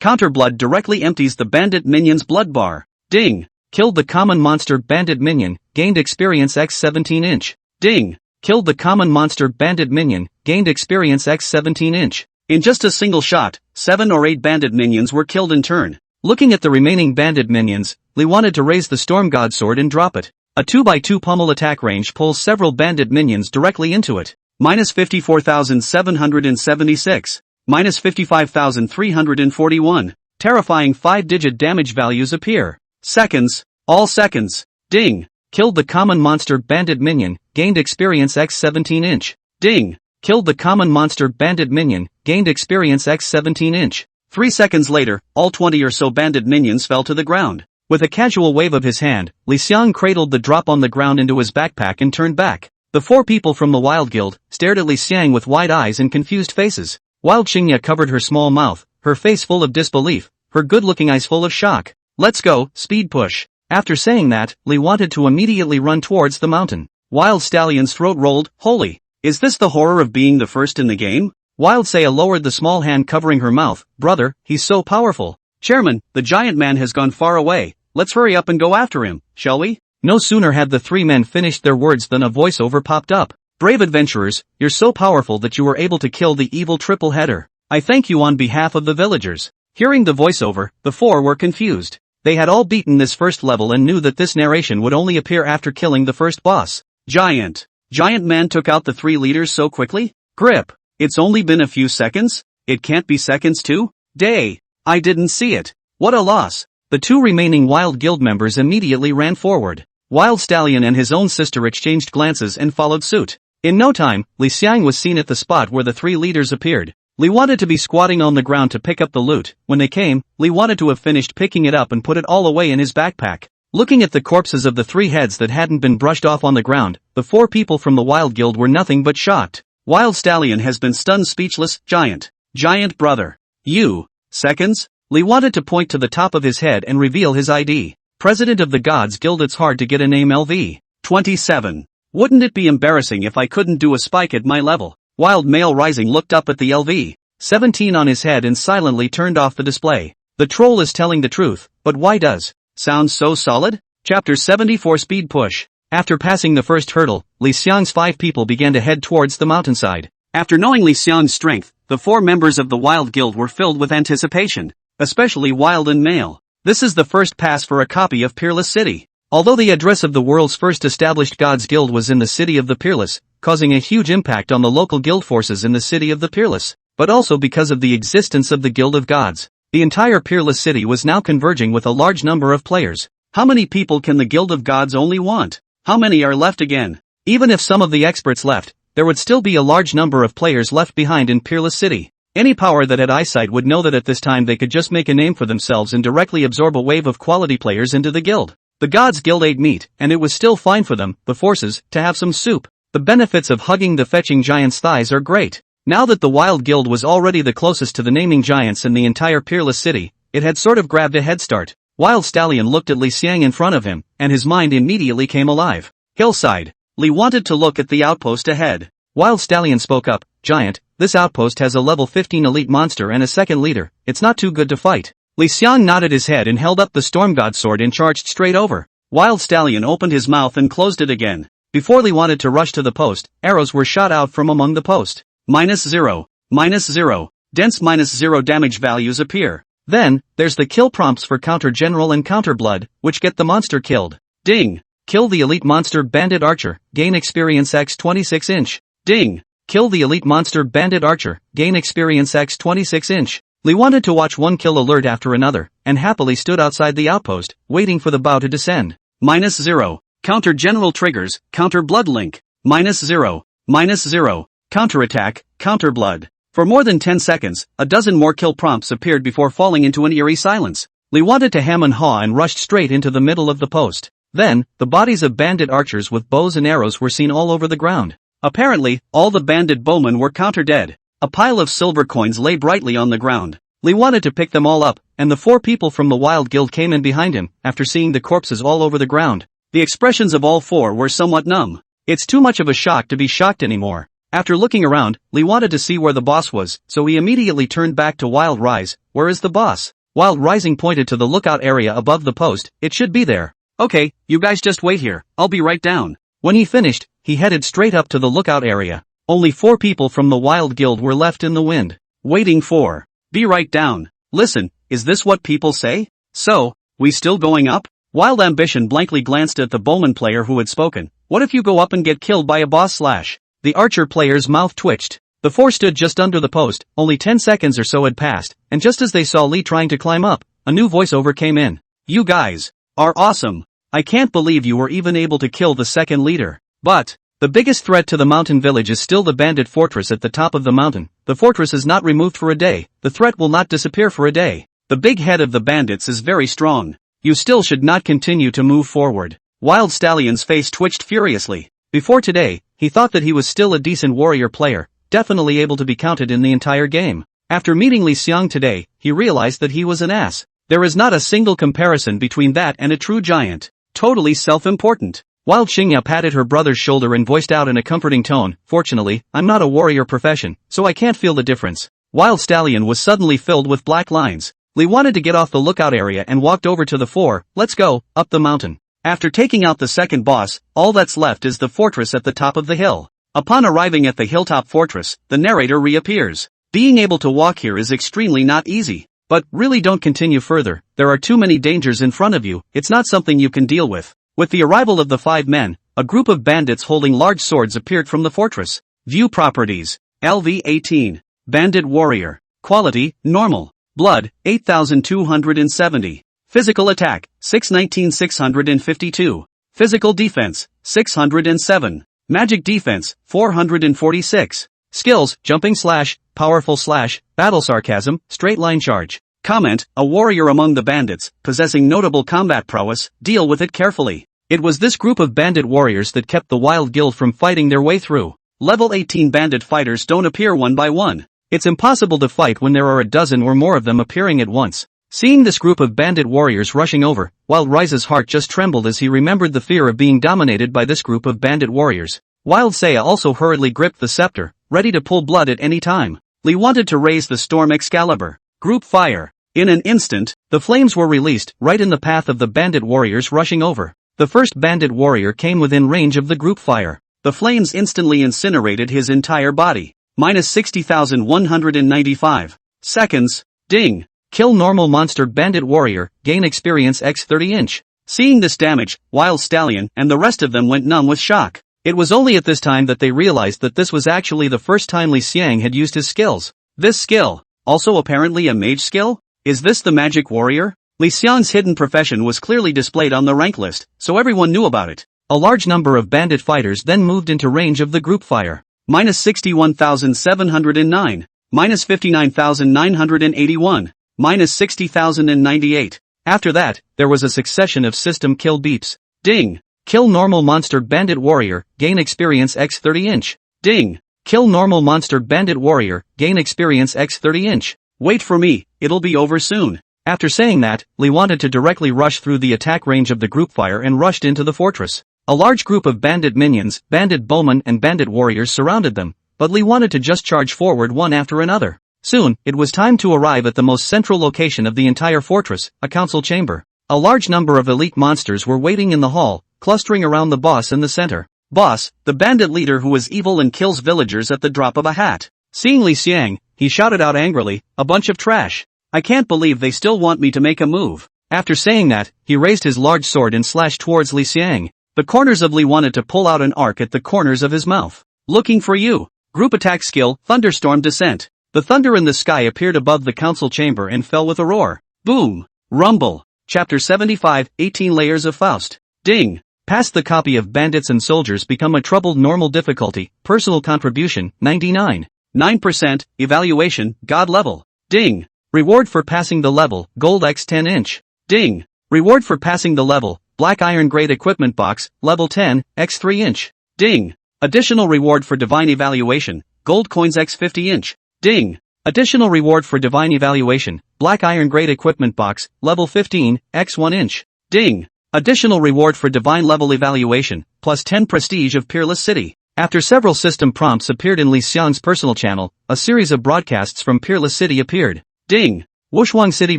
Counter-blood directly empties the bandit minion's blood bar. Ding. Killed the common monster bandit minion, gained experience x 17 inch. Ding. Killed the common monster bandit minion, gained experience x 17 inch. In just a single shot, 7 or 8 bandit minions were killed in turn. Looking at the remaining bandit minions, Li wanted to raise the Storm God Sword and drop it. A 2x2 pummel attack range pulls several bandit minions directly into it. -54,776. -55,341. Terrifying 5-digit damage values appear. Seconds. All seconds. Ding. Killed the common monster bandit minion, gained experience x 17 inch. Ding. Killed the common monster bandit minion, gained experience x 17 inch. 3 seconds later, all 20 or so bandit minions fell to the ground. With a casual wave of his hand, Li Xiang cradled the drop on the ground into his backpack and turned back. The 4 people from the Wild Guild stared at Li Xiang with wide eyes and confused faces. Wild Qingya covered her small mouth, her face full of disbelief, her good-looking eyes full of shock. Let's go, speed push. After saying that, Li wanted to immediately run towards the mountain. Wild Stallion's throat rolled, holy. Is this the horror of being the first in the game? Wild Saya lowered the small hand covering her mouth. Brother, he's so powerful. Chairman, the giant man has gone far away. Let's hurry up and go after him, shall we? No sooner had the three men finished their words than a voiceover popped up. Brave adventurers, you're so powerful that you were able to kill the evil triple-header. I thank you on behalf of the villagers. Hearing the voiceover, the four were confused. They had all beaten this first level and knew that this narration would only appear after killing the first boss. Giant man took out the three leaders so quickly? Grip. It's only been a few seconds? It can't be seconds too? Day. I didn't see it. What a loss. The two remaining Wild Guild members immediately ran forward. Wild Stallion and his own sister exchanged glances and followed suit. In no time, Li Xiang was seen at the spot where the three leaders appeared. Li wanted to be squatting on the ground to pick up the loot. When they came, Li wanted to have finished picking it up and put it all away in his backpack. Looking at the corpses of the three heads that hadn't been brushed off on the ground, the four people from the Wild Guild were nothing but shocked. Wild Stallion has been stunned speechless. Giant brother. You. Seconds? Li wanted to point to the top of his head and reveal his ID. President of the Gods Guild. It's hard to get a name. LV. 27. Wouldn't it be embarrassing if I couldn't do a spike at my level? Wild Male Rising looked up at the LV. 17 on his head and silently turned off the display. The troll is telling the truth, but why does? Sounds so solid? Chapter 74 Speed Push. After passing the first hurdle, Li Xiang's 5 people began to head towards the mountainside. After knowing Li Xiang's strength, the 4 members of the Wild Guild were filled with anticipation. Especially Wild and Male. This is the first pass for a copy of Peerless City. Although the address of the world's first established Gods Guild was in the city of the Peerless, causing a huge impact on the local guild forces in the city of the Peerless, but also because of the existence of the Guild of Gods, the entire Peerless City was now converging with a large number of players. How many people can the Guild of Gods only want? How many are left again? Even if some of the experts left, there would still be a large number of players left behind in Peerless City. Any power that had eyesight would know that at this time they could just make a name for themselves and directly absorb a wave of quality players into the guild. The Gods Guild ate meat, and it was still fine for them, the forces, to have some soup. The benefits of hugging the fetching giant's thighs are great. Now that the Wild Guild was already the closest to the naming giants in the entire Peerless City, it had sort of grabbed a head start. Wild Stallion looked at Li Xiang in front of him, and his mind immediately came alive. Hillside. Li wanted to look at the outpost ahead. Wild Stallion spoke up. Giant, this outpost has a level 15 elite monster and a second leader. It's not too good to fight. Li Xiang nodded his head and held up the Storm God sword and charged straight over. Wild Stallion opened his mouth and closed it again. Before Li wanted to rush to the post, arrows were shot out from among the post. -0. -0. Dense -0 damage values appear. Then, there's the kill prompts for Counter General and Counter Blood, which get the monster killed. Ding. Kill the elite monster Bandit Archer, gain experience X 26 inch. Ding. Kill the elite monster Bandit Archer, gain experience X 26 inch. Li wanted to watch one kill alert after another, and happily stood outside the outpost, waiting for the bow to descend. -0. Counter General triggers, Counter Blood link. -0. -0. Counter Attack, Counter Blood. For more than 10 seconds, a dozen more kill prompts appeared before falling into an eerie silence. Li wanted to ham and haw and rushed straight into the middle of the post. Then, the bodies of bandit archers with bows and arrows were seen all over the ground. Apparently, all the bandit bowmen were counter-dead. A pile of silver coins lay brightly on the ground. Li wanted to pick them all up, and the 4 people from the Wild Guild came in behind him, after seeing the corpses all over the ground. The expressions of all 4 were somewhat numb. It's too much of a shock to be shocked anymore. After looking around, Li wanted to see where the boss was, so he immediately turned back to Wild Rise. Where is the boss? Wild Rising pointed to the lookout area above the post. It should be there. Okay, you guys just wait here, I'll be right down. When he finished, he headed straight up to the lookout area. Only 4 people from the Wild Guild were left in the wind, waiting for. Be right down. Listen, is this what people say? So, we still going up? Wild Ambition blankly glanced at the bowman player who had spoken. What if you go up and get killed by a boss slash? The archer player's mouth twitched. The 4 stood just under the post, only 10 seconds or so had passed, and just as they saw Li trying to climb up, a new voiceover came in. You guys are awesome. I can't believe you were even able to kill the second leader. But, the biggest threat to the mountain village is still the bandit fortress at the top of the mountain. The fortress is not removed for a day. The threat will not disappear for a day. The big head of the bandits is very strong. You still should not continue to move forward. Wild Stallion's face twitched furiously. Before today, he thought that he was still a decent warrior player, definitely able to be counted in the entire game. After meeting Li Xiang today, he realized that he was an ass. There is not a single comparison between that and a true giant. Totally self-important. Wild Xingya patted her brother's shoulder and voiced out in a comforting tone, "Fortunately, I'm not a warrior profession, so I can't feel the difference." Wild Stallion was suddenly filled with black lines. Lee wanted to get off the lookout area and walked over to the fore. "Let's go, up the mountain." After taking out the second boss, all that's left is the fortress at the top of the hill. Upon arriving at the hilltop fortress, the narrator reappears. Being able to walk here is extremely not easy. But, really don't continue further, there are too many dangers in front of you, it's not something you can deal with. With the arrival of the 5 men, a group of bandits holding large swords appeared from the fortress. View properties. LV18. Bandit Warrior. Quality, normal. Blood, 8,270. Physical attack, 619,652. Physical defense, 607. Magic defense, 446. Skills, jumping slash, powerful slash, battle sarcasm, straight line charge. Comment, a warrior among the bandits, possessing notable combat prowess, deal with it carefully. It was this group of bandit warriors that kept the Wild Guild from fighting their way through. Level 18 bandit fighters don't appear one by one. It's impossible to fight when there are a dozen or more of them appearing at once. Seeing this group of bandit warriors rushing over, Wild Rise's heart just trembled as he remembered the fear of being dominated by this group of bandit warriors. Wild Saya also hurriedly gripped the scepter, ready to pull blood at any time. Lee wanted to raise the Storm Excalibur. Group fire. In an instant, the flames were released, right in the path of the bandit warriors rushing over. The first bandit warrior came within range of the group fire. The flames instantly incinerated his entire body. Minus 60,195 seconds. Ding. Kill normal monster bandit warrior, gain experience x 30 inch. Seeing this damage, Wild Stallion and the rest of them went numb with shock. It was only at this time that they realized that this was actually the first time Li Xiang had used his skills. This skill, also apparently a mage skill? Is this the magic warrior? Li Xiang's hidden profession was clearly displayed on the rank list, so everyone knew about it. A large number of bandit fighters then moved into range of the group fire. Minus 61,709. Minus 59,981. Minus 60,098. After that, there was a succession of system kill beeps. Ding. Kill normal monster bandit warrior, gain experience x 30 inch. Ding. Kill normal monster bandit warrior, gain experience x 30 inch. Wait for me, it'll be over soon. After saying that, Lee wanted to directly rush through the attack range of the group fire and rushed into the fortress. A large group of bandit minions, bandit bowmen and bandit warriors surrounded them, but Lee wanted to just charge forward one after another. Soon, it was time to arrive at the most central location of the entire fortress, a council chamber. A large number of elite monsters were waiting in the hall, clustering around the boss in the center. Boss, the bandit leader who is evil and kills villagers at the drop of a hat. Seeing Li Xiang, he shouted out angrily, "A bunch of trash. I can't believe they still want me to make a move." After saying that, he raised his large sword and slashed towards Li Xiang. The corners of Li wanted to pull out an arc at the corners of his mouth. Looking for you. Group attack skill, Thunderstorm Descent. The thunder in the sky appeared above the council chamber and fell with a roar. Boom. Rumble. Chapter 75, 18 Layers of Faust. Ding. Past the copy of Bandits and Soldiers become a troubled normal difficulty, personal contribution, 99. 9%, evaluation, God level. Ding. Reward for passing the level, gold x 10 inch. Ding. Reward for passing the level, black iron grade equipment box, level 10, x 3 inch. Ding. Additional reward for divine evaluation, gold coins x 50 inch. Ding. Additional reward for divine evaluation, black iron grade equipment box, level 15, x 1 inch. Ding. Additional reward for divine level evaluation, plus 10 prestige of Peerless City. After several system prompts appeared in Li Xiang's personal channel, a series of broadcasts from Peerless City appeared. Ding. Wushuang City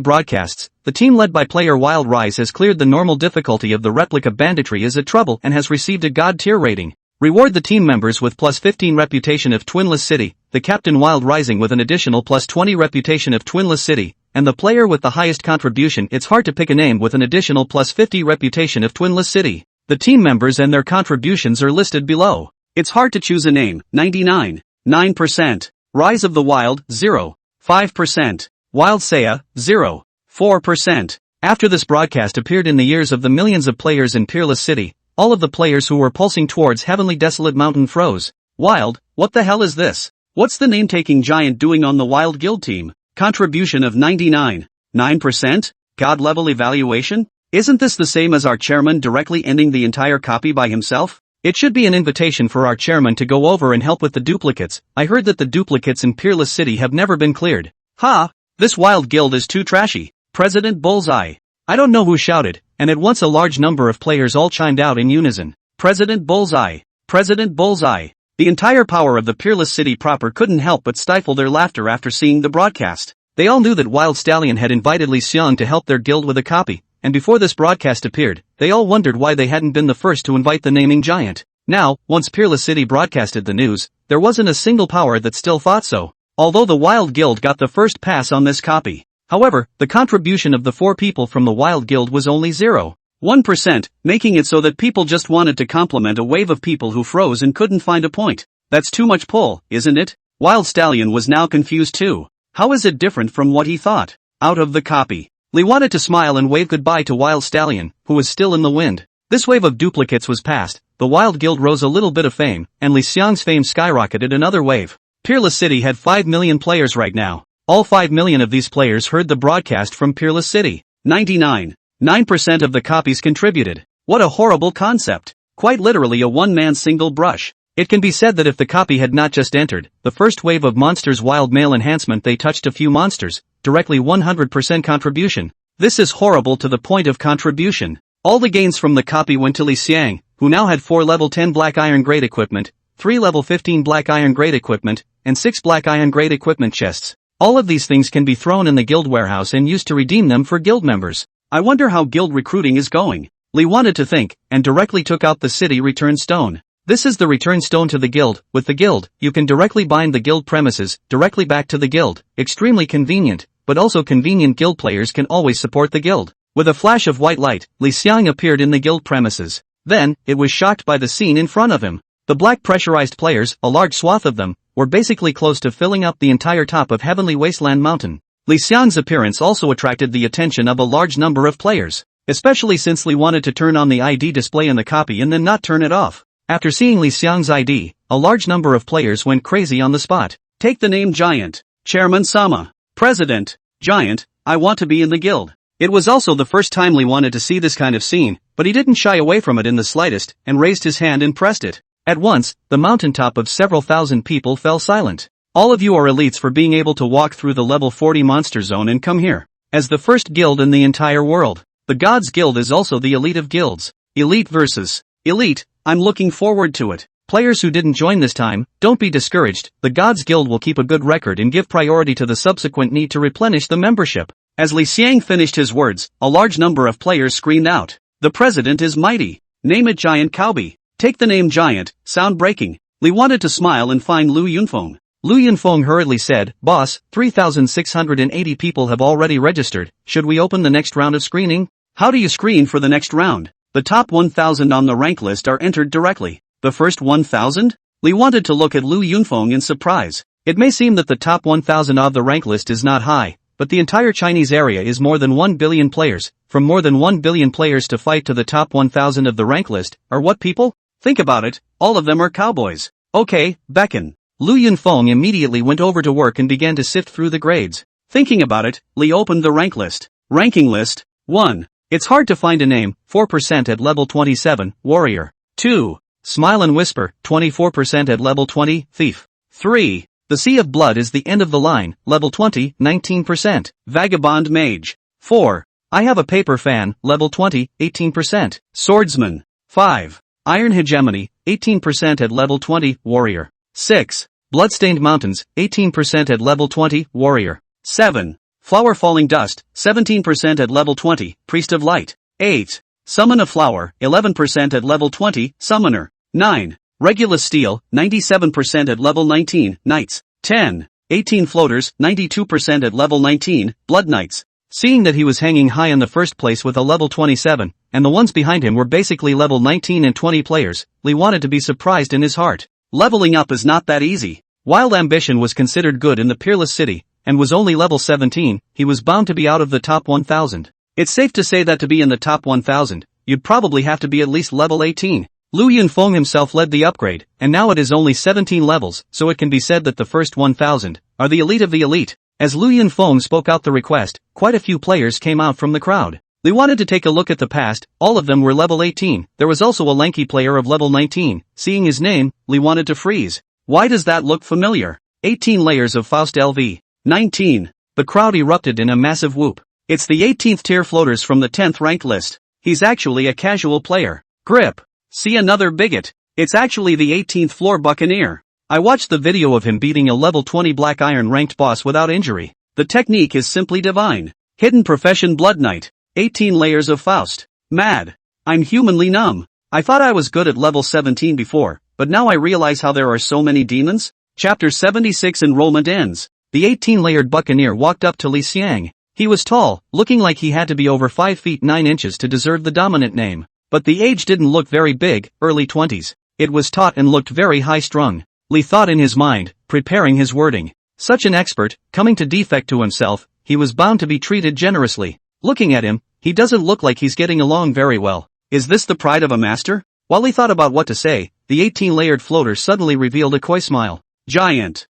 broadcasts, the team led by player Wild Rise has cleared the normal difficulty of the replica banditry is at trouble and has received a God tier rating. Reward the team members with plus 15 reputation of Twinless City, the Captain Wild Rising with an additional plus 20 reputation of Twinless City, and the player with the highest contribution. It's hard to pick a name with an additional plus 50 reputation of Twinless City. The team members and their contributions are listed below. It's hard to choose a name, 99. 9%. Rise of the Wild, 0. 5%. Wild Saya, 0. 4%. After this broadcast appeared in the ears of the millions of players in Peerless City, all of the players who were pulsing towards Heavenly Desolate Mountain froze. Wild, what the hell is this? What's the name-taking giant doing on the Wild Guild team? Contribution of 99. 9%? God level evaluation? Isn't this the same as our chairman directly ending the entire copy by himself? It should be an invitation for our chairman to go over and help with the duplicates. I heard that the duplicates in Peerless City have never been cleared. Ha! This Wild Guild is too trashy. President Bullseye. I don't know who shouted, and at once a large number of players all chimed out in unison. President Bullseye. President Bullseye. The entire power of the peerless city proper couldn't help but stifle their laughter after seeing the broadcast. They all knew that Wild Stallion had invited Li Xiang to help their guild with a copy, and before this broadcast appeared, they all wondered why they hadn't been the first to invite the naming giant. Now, once Peerless City broadcasted the news, there wasn't a single power that still thought so. Although the Wild Guild got the first pass on this copy. However, the contribution of the 4 people from the Wild Guild was only 0.1%, making it so that people just wanted to compliment a wave of people who froze and couldn't find a point. That's too much pull, isn't it? Wild Stallion was now confused too. How is it different from what he thought? Out of the copy. Li wanted to smile and wave goodbye to Wild Stallion, who was still in the wind. This wave of duplicates was past, the Wild Guild rose a little bit of fame, and Li Xiang's fame skyrocketed another wave. Peerless City had 5 million players right now. All 5 million of these players heard the broadcast from Peerless City. 99.9% of the copies contributed. What a horrible concept. Quite literally a one-man single brush. It can be said that if the copy had not just entered, the first wave of Monsters Wild Male enhancement they touched a few monsters, directly 100% contribution. This is horrible to the point of contribution. All the gains from the copy went to Li Xiang, who now had 4 level 10 black iron grade equipment, 3 level 15 black iron grade equipment, and 6 black iron grade equipment chests. All of these things can be thrown in the guild warehouse and used to redeem them for guild members. I wonder how guild recruiting is going. Li wanted to think, and directly took out the city return stone. This is the return stone to the guild. With the guild, you can directly bind the guild premises, directly back to the guild. Extremely convenient, but also convenient. Guild players can always support the guild. With a flash of white light, Li Xiang appeared in the guild premises. Then, it was shocked by the scene in front of him. The black pressurized players, a large swath of them, were basically close to filling up the entire top of Heavenly Wasteland Mountain. Li Xiang's appearance also attracted the attention of a large number of players, especially since Li wanted to turn on the ID display in the copy and then not turn it off. After seeing Li Xiang's ID, a large number of players went crazy on the spot. Take the name Giant. Chairman Sama. President. Giant, I want to be in the guild. It was also the first time Li wanted to see this kind of scene, but he didn't shy away from it in the slightest, and raised his hand and pressed it. At once, the mountaintop of several thousand people fell silent. All of you are elites for being able to walk through the level 40 monster zone and come here. As the first guild in the entire world, the Gods Guild is also the elite of guilds. Elite versus elite, I'm looking forward to it. Players who didn't join this time, don't be discouraged, the Gods Guild will keep a good record and give priority to the subsequent need to replenish the membership. As Li Xiang finished his words, a large number of players screamed out, "The president is mighty! Name it Giant Cowbie! Take the name Giant, sound breaking." Li wanted to smile and find Lu Yunfeng. Lu Yunfeng hurriedly said, "Boss, 3,680 people have already registered, should we open the next round of screening?" How do you screen for the next round? The top 1,000 on the rank list are entered directly. The first 1,000? Li wanted to look at Lu Yunfeng in surprise. It may seem that the top 1,000 of the rank list is not high, but the entire Chinese area is more than 1 billion players. From more than 1 billion players to fight to the top 1,000 of the rank list, are what people? Think about it, all of them are cowboys. Okay, beckon. Lu Yunfeng immediately went over to work and began to sift through the grades. Thinking about it, Li opened the rank list. Ranking list, 1. It's hard to find a name, 4% at level 27, Warrior. 2. Smile and Whisper, 24% at level 20, Thief. 3. The Sea of Blood is the end of the line, level 20, 19%, Vagabond Mage. 4. I Have a Paper Fan, level 20, 18%, Swordsman. 5. Iron Hegemony, 18% at level 20, Warrior. 6. Bloodstained Mountains, 18% at level 20, Warrior. 7. Flower Falling Dust, 17% at level 20, Priest of Light. 8. Summon a Flower, 11% at level 20, Summoner. 9. Regulus Steel, 97% at level 19, Knights. 10. 18 Floaters, 92% at level 19, Blood Knights. Seeing that he was hanging high in the first place with a level 27, and the ones behind him were basically level 19 and 20 players, Li wanted to be surprised in his heart. Leveling up is not that easy. Wild Ambition was considered good in the Peerless City, and was only level 17, he was bound to be out of the top 1,000. It's safe to say that to be in the top 1,000, you'd probably have to be at least level 18. Lu Yunfeng himself led the upgrade, and now it is only 17 levels, so it can be said that the first 1,000 are the elite of the elite. As Lu Yunfeng spoke out the request, quite a few players came out from the crowd. They wanted to take a look at the past, all of them were level 18, there was also a lanky player of level 19, seeing his name, Li wanted to freeze. Why does that look familiar? 18 layers of Faust LV. 19. The crowd erupted in a massive whoop. It's the 18th tier floaters from the 10th rank list. He's actually a casual player. Grip. See, another bigot. It's actually the 18th floor Buccaneer. I watched the video of him beating a level 20 Black Iron ranked boss without injury. The technique is simply divine. Hidden profession Blood Knight. 18 layers of Faust. Mad. I'm humanly numb. I thought I was good at level 17 before, but now I realize how there are so many demons. Chapter 76 Enrollment ends. The 18-layered Buccaneer walked up to Li Xiang. He was tall, looking like he had to be over 5 feet 9 inches to deserve the dominant name. But the age didn't look very big, early 20s. It was taut and looked very high-strung. Li thought in his mind, preparing his wording. Such an expert, coming to defect to himself, he was bound to be treated generously. Looking at him, he doesn't look like he's getting along very well. Is this the pride of a master? While he thought about what to say, the 18-layered floater suddenly revealed a coy smile. Giant.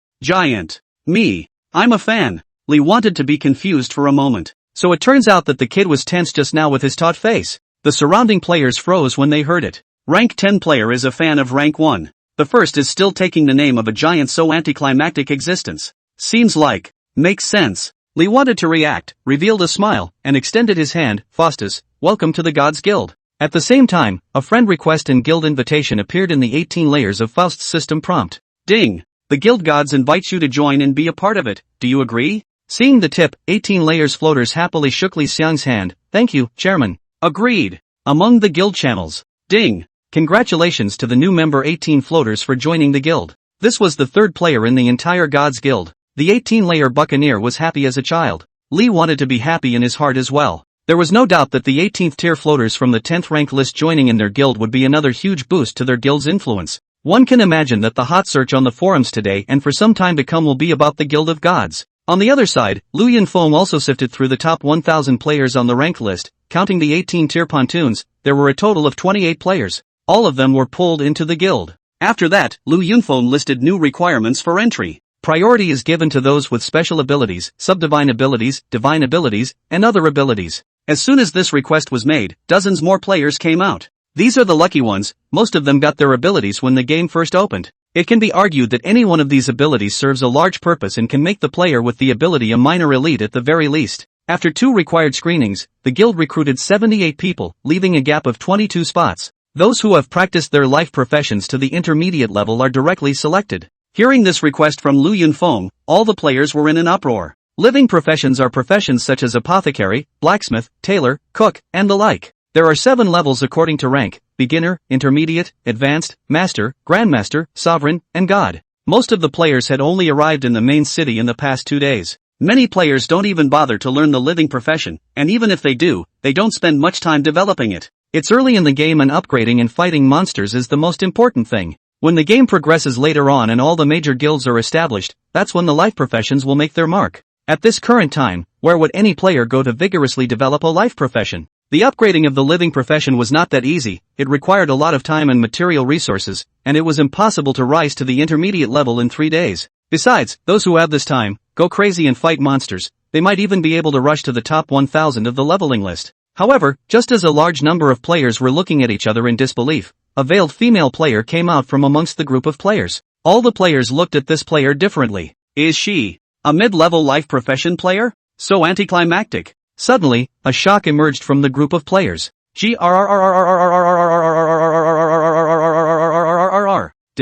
Me. I'm a fan. Li wanted to be confused for a moment. So it turns out that the kid was tense just now with his taut face. The surrounding players froze when they heard it. Rank 10 player is a fan of rank 1. The first is still taking the name of a giant so anticlimactic existence. Seems like. Makes sense. Li wanted to react, revealed a smile, and extended his hand. Faustus, welcome to the Gods Guild. At the same time, a friend request and guild invitation appeared in the 18 layers of Faust's system prompt. Ding! The guild gods invite you to join and be a part of it. Do you agree? Seeing the tip, 18 layers floaters happily shook Li Xiang's hand. Thank you, Chairman. Agreed. Among the guild channels. Ding! Congratulations to the new member 18 floaters for joining the guild. This was the third player in the entire Gods Guild. The 18-layer Buccaneer was happy as a child. Li wanted to be happy in his heart as well. There was no doubt that the 18th tier floaters from the 10th rank list joining in their guild would be another huge boost to their guild's influence. One can imagine that the hot search on the forums today and for some time to come will be about the Guild of Gods. On the other side, Lu Yunfeng also sifted through the top 1,000 players on the rank list. Counting the 18 tier pontoons, there were a total of 28 players. All of them were pulled into the guild. After that, Lu Yunfeng listed new requirements for entry. Priority is given to those with special abilities, subdivine abilities, divine abilities, and other abilities. As soon as this request was made, dozens more players came out. These are the lucky ones. Most of them got their abilities when the game first opened. It can be argued that any one of these abilities serves a large purpose and can make the player with the ability a minor elite at the very least. After 2 required screenings, the guild recruited 78 people, leaving a gap of 22 spots. Those who have practiced their life professions to the intermediate level are directly selected. Hearing this request from Lu Yunfeng, all the players were in an uproar. Living professions are professions such as apothecary, blacksmith, tailor, cook, and the like. There are 7 levels according to rank: beginner, intermediate, advanced, master, grandmaster, sovereign, and god. Most of the players had only arrived in the main city in the past 2 days. Many players don't even bother to learn the living profession, and even if they do, they don't spend much time developing it. It's early in the game and upgrading and fighting monsters is the most important thing. When the game progresses later on and all the major guilds are established, that's when the life professions will make their mark. At this current time, where would any player go to vigorously develop a life profession? The upgrading of the living profession was not that easy. It required a lot of time and material resources, and it was impossible to rise to the intermediate level in 3 days. Besides, those who have this time, go crazy and fight monsters. They might even be able to rush to the top 1,000 of the leveling list. However, just as a large number of players were looking at each other in disbelief, a veiled female player came out from amongst the group of players. All the players looked at this player differently. Is she a mid-level life profession player? So anticlimactic. Suddenly, a shock emerged from the group of players. Did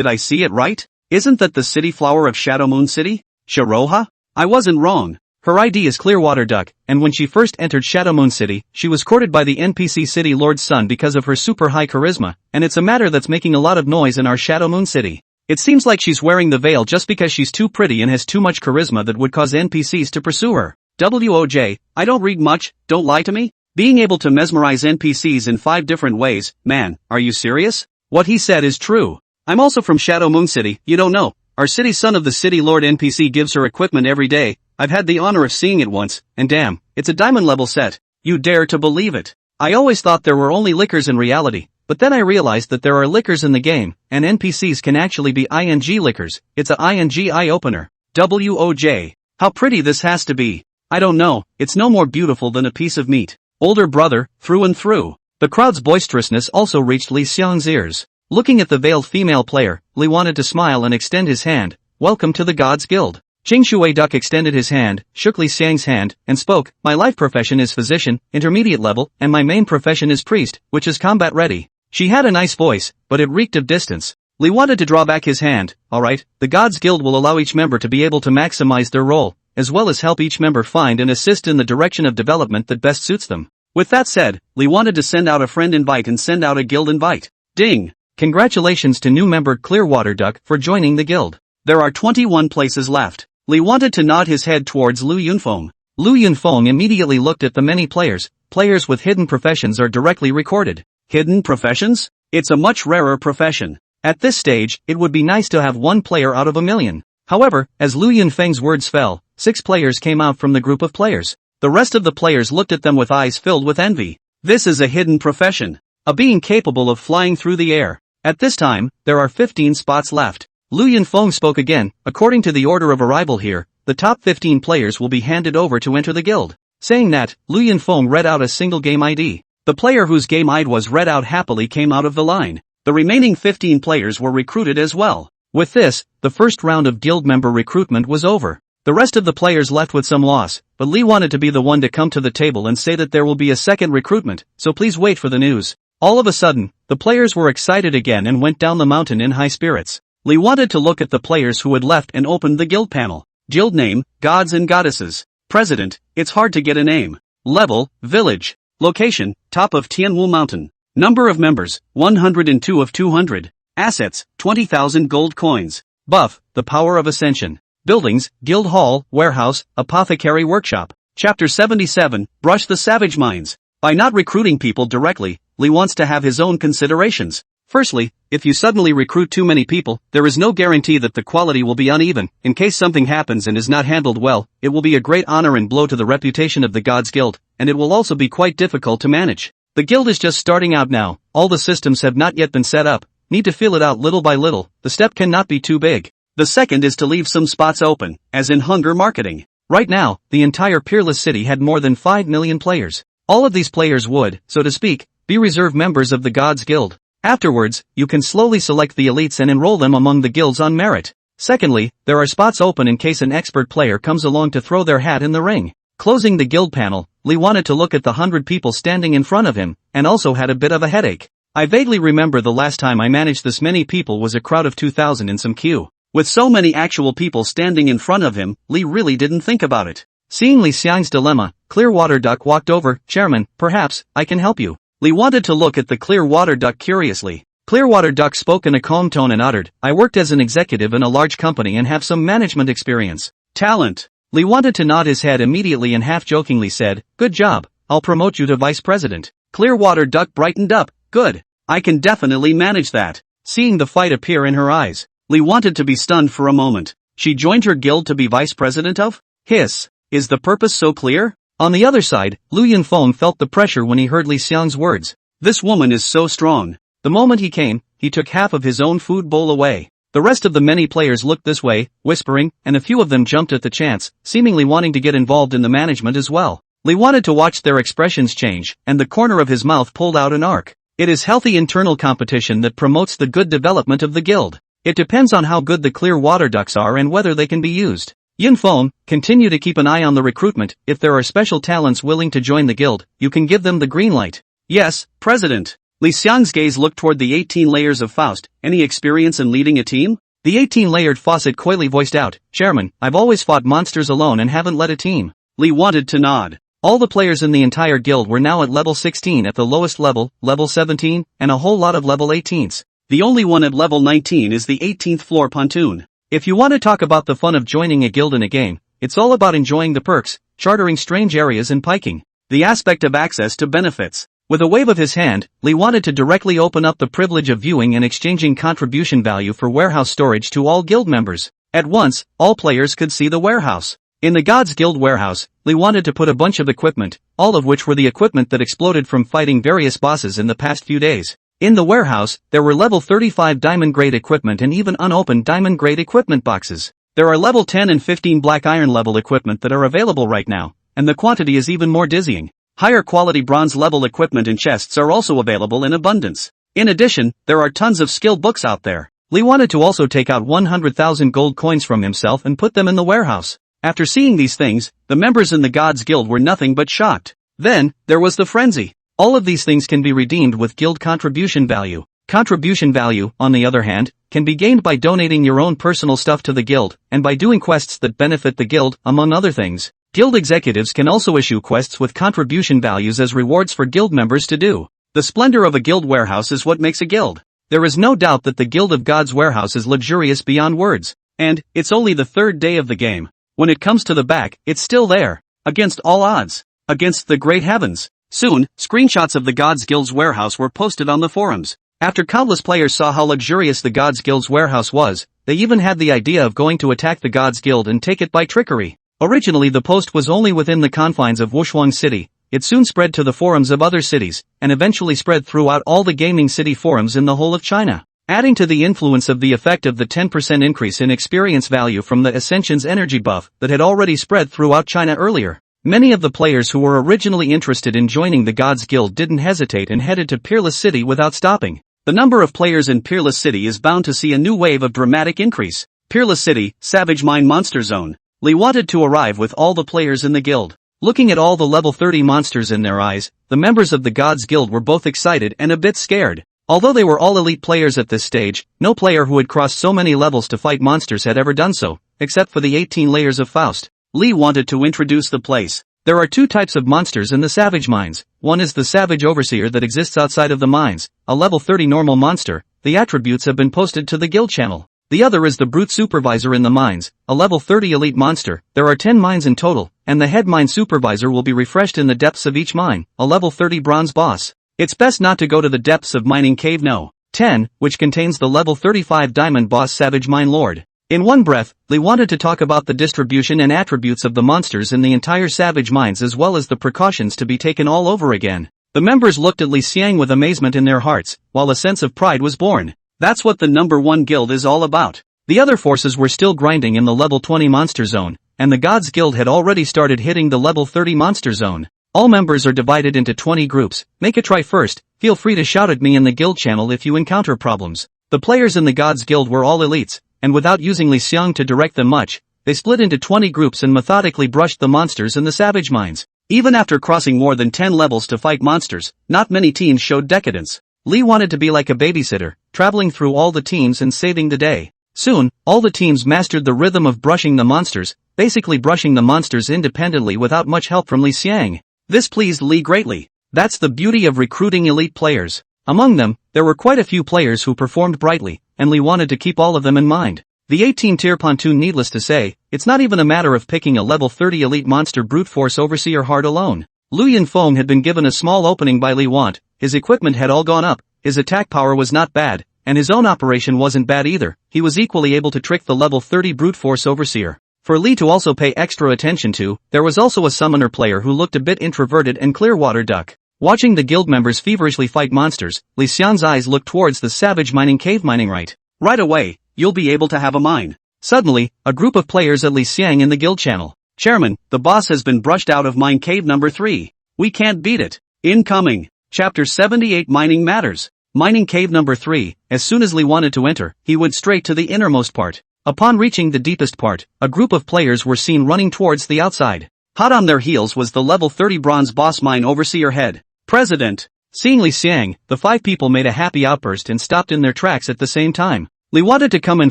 I see it right? Isn't that the city flower of Shadow Moon City? Shiroha? I wasn't wrong. Her ID is Clearwater Duck, and when she first entered Shadow Moon City, she was courted by the NPC City Lord's son because of her super high charisma, and it's a matter that's making a lot of noise in our Shadow Moon City. It seems like she's wearing the veil just because she's too pretty and has too much charisma that would cause NPCs to pursue her. WOJ, I don't read much, don't lie to me. Being able to mesmerize NPCs in 5 different ways, man, are you serious? What he said is true. I'm also from Shadow Moon City, you don't know. Our city's son of the city lord NPC gives her equipment every day. I've had the honor of seeing it once, and damn, it's a diamond level set. You dare to believe it? I always thought there were only liquors in reality, but then I realized that there are liquors in the game, and NPCs can actually be ING liquors. It's a ING eye opener. WOJ. How pretty this has to be. I don't know, it's no more beautiful than a piece of meat. Older brother, through and through. The crowd's boisterousness also reached Li Xiang's ears. Looking at the veiled female player, Li wanted to smile and extend his hand. Welcome to the Gods Guild. Jing Shui Duck extended his hand, shook Li Xiang's hand, and spoke. My life profession is physician, intermediate level, and my main profession is priest, which is combat ready. She had a nice voice, but it reeked of distance. Lee wanted to draw back his hand. Alright, the Gods Guild will allow each member to be able to maximize their role, as well as help each member find and assist in the direction of development that best suits them. With that said, Lee wanted to send out a friend invite and send out a guild invite. Ding! Congratulations to new member Clearwater Duck for joining the guild. There are 21 places left. Lee wanted to nod his head towards Lu Yunfeng. Lu Yunfeng immediately looked at the many players. Players with hidden professions are directly recorded. Hidden professions? It's a much rarer profession. At this stage, it would be nice to have one player out of a million. However, as Lu Yunfeng's words fell, 6 players came out from the group of players. The rest of the players looked at them with eyes filled with envy. This is a hidden profession. A being capable of flying through the air. At this time, there are 15 spots left. Lu Yunfeng spoke again. According to the order of arrival here, the top 15 players will be handed over to enter the guild. Saying that, Lu Yunfeng read out a single game ID. The player whose game ID was read out happily came out of the line. The remaining 15 players were recruited as well. With this, the first round of guild member recruitment was over. The rest of the players left with some loss, but Lee wanted to be the one to come to the table and say that there will be a second recruitment, so please wait for the news. All of a sudden, the players were excited again and went down the mountain in high spirits. Lee wanted to look at the players who had left and opened the guild panel. Guild name, Gods and Goddesses. President, it's hard to get a name. Level, Village. Location, top of Tianwu Mountain. Number of members, 102 of 200. Assets, 20,000 gold coins. Buff, the power of ascension. Buildings, Guild Hall, Warehouse, Apothecary Workshop. Chapter 77, Brush the Savage Minds. By not recruiting people directly, Lee wants to have his own considerations. Firstly, if you suddenly recruit too many people, there is no guarantee that the quality will be uneven. In case something happens and is not handled well, it will be a great honor and blow to the reputation of the Gods Guild, and it will also be quite difficult to manage. The guild is just starting out now, all the systems have not yet been set up, need to feel it out little by little, the step cannot be too big. The second is to leave some spots open, as in hunger marketing. Right now, the entire Peerless City had more than 5 million players. All of these players would, so to speak, be reserve members of the Gods Guild. Afterwards, you can slowly select the elites and enroll them among the guilds on merit. Secondly, there are spots open in case an expert player comes along to throw their hat in the ring. Closing the guild panel, Lee wanted to look at the 100 people standing in front of him, and also had a bit of a headache. I vaguely remember the last time I managed this many people was a crowd of 2,000 in some queue. With so many actual people standing in front of him, Lee really didn't think about it. Seeing Li Xiang's dilemma, Clearwater Duck walked over. Chairman, perhaps, I can help you. Lee wanted to look at the Clearwater Duck curiously. Clearwater Duck spoke in a calm tone and uttered, I worked as an executive in a large company and have some management experience. Talent. Lee wanted to nod his head immediately and half-jokingly said, good job, I'll promote you to vice president. Clearwater Duck brightened up, good. I can definitely manage that. Seeing the fight appear in her eyes, Lee wanted to be stunned for a moment. She joined her guild to be vice president of? Hiss. Is the purpose so clear? On the other side, Lu Yunfeng felt the pressure when he heard Li Xiang's words. This woman is so strong. The moment he came, he took half of his own food bowl away. The rest of the many players looked this way, whispering, and a few of them jumped at the chance, seemingly wanting to get involved in the management as well. Lee wanted to watch their expressions change, and the corner of his mouth pulled out an arc. It is healthy internal competition that promotes the good development of the guild. It depends on how good the Clearwater Ducks are and whether they can be used. Yunfeng, continue to keep an eye on the recruitment. If there are special talents willing to join the guild, you can give them the green light. Yes, President. Li Xiang's gaze looked toward the 18 layers of Faust. Any experience in leading a team? The 18-layered faucet coyly voiced out, Chairman, I've always fought monsters alone and haven't led a team. Li wanted to nod. All the players in the entire guild were now at level 16 at the lowest level, level 17, and a whole lot of level 18s. The only one at level 19 is the 18th floor pontoon. If you want to talk about the fun of joining a guild in a game, it's all about enjoying the perks, chartering strange areas and piking. The aspect of access to benefits. With a wave of his hand, Lee wanted to directly open up the privilege of viewing and exchanging contribution value for warehouse storage to all guild members. At once, all players could see the warehouse. In the Gods Guild warehouse, Lee wanted to put a bunch of equipment, all of which were the equipment that exploded from fighting various bosses in the past few days. In the warehouse, there were level 35 diamond grade equipment and even unopened diamond grade equipment boxes. There are level 10 and 15 black iron level equipment that are available right now, and the quantity is even more dizzying. Higher quality bronze level equipment and chests are also available in abundance. In addition, there are tons of skill books out there. Lee wanted to also take out 100,000 gold coins from himself and put them in the warehouse. After seeing these things, the members in the Gods Guild were nothing but shocked. Then, there was the frenzy. All of these things can be redeemed with guild contribution value. Contribution value, on the other hand, can be gained by donating your own personal stuff to the guild, and by doing quests that benefit the guild, among other things. Guild executives can also issue quests with contribution values as rewards for guild members to do. The splendor of a guild warehouse is what makes a guild. There is no doubt that the Guild of God's warehouse is luxurious beyond words. And, it's only the third day of the game. When it comes to the back, it's still there. Against all odds. Against the great heavens. Soon, screenshots of the God's Guild's warehouse were posted on the forums. After countless players saw how luxurious the God's Guild's warehouse was, they even had the idea of going to attack the God's Guild and take it by trickery. Originally the post was only within the confines of Wushuang City. It soon spread to the forums of other cities, and eventually spread throughout all the gaming city forums in the whole of China. Adding to the influence of the effect of the 10% increase in experience value from the Ascension's energy buff that had already spread throughout China earlier. Many of the players who were originally interested in joining the God's Guild didn't hesitate and headed to Peerless City without stopping. The number of players in Peerless City is bound to see a new wave of dramatic increase. Peerless City, Savage Mine Monster Zone. Li wanted to arrive with all the players in the guild. Looking at all the level 30 monsters in their eyes, the members of the God's Guild were both excited and a bit scared. Although they were all elite players at this stage, no player who had crossed so many levels to fight monsters had ever done so, except for the 18 layers of Faust. Li wanted to introduce the place. There are two types of monsters in the Savage Mines. One is the Savage Overseer that exists outside of the mines, a level 30 normal monster. The attributes have been posted to the guild channel. The other is the Brute Supervisor in the mines, a level 30 elite monster. There are 10 mines in total, and the head mine supervisor will be refreshed in the depths of each mine, a level 30 bronze boss. It's best not to go to the depths of Mining Cave No. 10, which contains the level 35 diamond boss Savage Mine Lord. In one breath, Li wanted to talk about the distribution and attributes of the monsters in the entire Savage Mines as well as the precautions to be taken all over again. The members looked at Li Xiang with amazement in their hearts, while a sense of pride was born. That's what the number 1 guild is all about. The other forces were still grinding in the level 20 monster zone, and the God's Guild had already started hitting the level 30 monster zone. All members are divided into 20 groups. Make a try first. Feel free to shout at me in the guild channel if you encounter problems. The players in the God's Guild were all elites, and without using Li Xiang to direct them much, they split into 20 groups and methodically brushed the monsters in the Savage Mines. Even after crossing more than 10 levels to fight monsters, not many teams showed decadence. Li wanted to be like a babysitter, traveling through all the teams and saving the day. Soon, all the teams mastered the rhythm of brushing the monsters, basically brushing the monsters independently without much help from Li Xiang. This pleased Li greatly. That's the beauty of recruiting elite players. Among them, there were quite a few players who performed brightly, and Li wanted to keep all of them in mind. The 18-tier pontoon, needless to say, it's not even a matter of picking a level 30 elite monster brute force overseer hard alone. Lu Yunfeng had been given a small opening by Li Want. His equipment had all gone up, his attack power was not bad, and his own operation wasn't bad either. He was equally able to trick the level 30 brute force overseer. For Li to also pay extra attention to, there was also a summoner player who looked a bit introverted and Clearwater Duck. Watching the guild members feverishly fight monsters, Li Xiang's eyes looked towards the Savage Mining Cave mining right. Right away, you'll be able to have a mine. Suddenly, a group of players at Li Xiang in the guild channel. Chairman, the boss has been brushed out of Mine Cave number 3. We can't beat it. Incoming. Chapter 78 Mining Matters. Mining Cave number 3, as soon as Li wanted to enter, he went straight to the innermost part. Upon reaching the deepest part, a group of players were seen running towards the outside. Hot on their heels was the level 30 bronze boss mine overseer head. President. Seeing Li Xiang, the 5 people made a happy outburst and stopped in their tracks at the same time. Li wanted to come in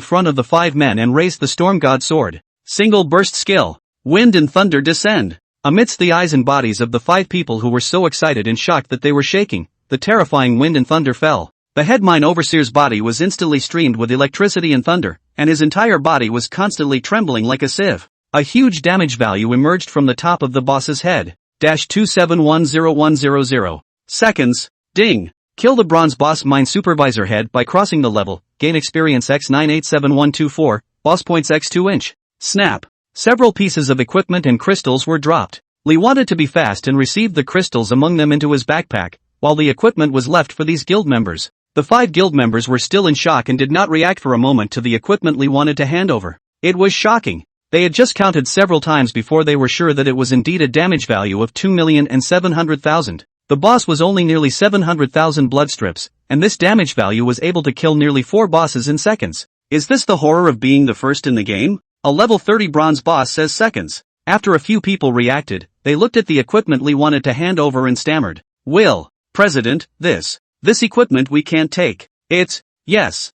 front of the 5 men and raise the Storm God sword. Single burst skill. Wind and thunder descend. Amidst the eyes and bodies of the 5 people who were so excited and shocked that they were shaking, the terrifying wind and thunder fell. The head mine overseer's body was instantly streamed with electricity and thunder, and his entire body was constantly trembling like a sieve. A huge damage value emerged from the top of the boss's head. -2710100. Seconds. Ding. Kill the bronze boss mine supervisor head by crossing the level. Gain experience x987124, boss points x2 inch. Snap. Several pieces of equipment and crystals were dropped. Li wanted to be fast and received the crystals among them into his backpack, while the equipment was left for these guild members. The 5 guild members were still in shock and did not react for a moment to the equipment Li wanted to hand over. It was shocking. They had just counted several times before they were sure that it was indeed a damage value of 2,700,000. The boss was only nearly 700,000 blood strips, and this damage value was able to kill nearly 4 bosses in seconds. Is this the horror of being the first in the game? A level 30 bronze boss says seconds. After a few people reacted, they looked at the equipment Li wanted to hand over and stammered. Will. President, this equipment we can't take. Yes,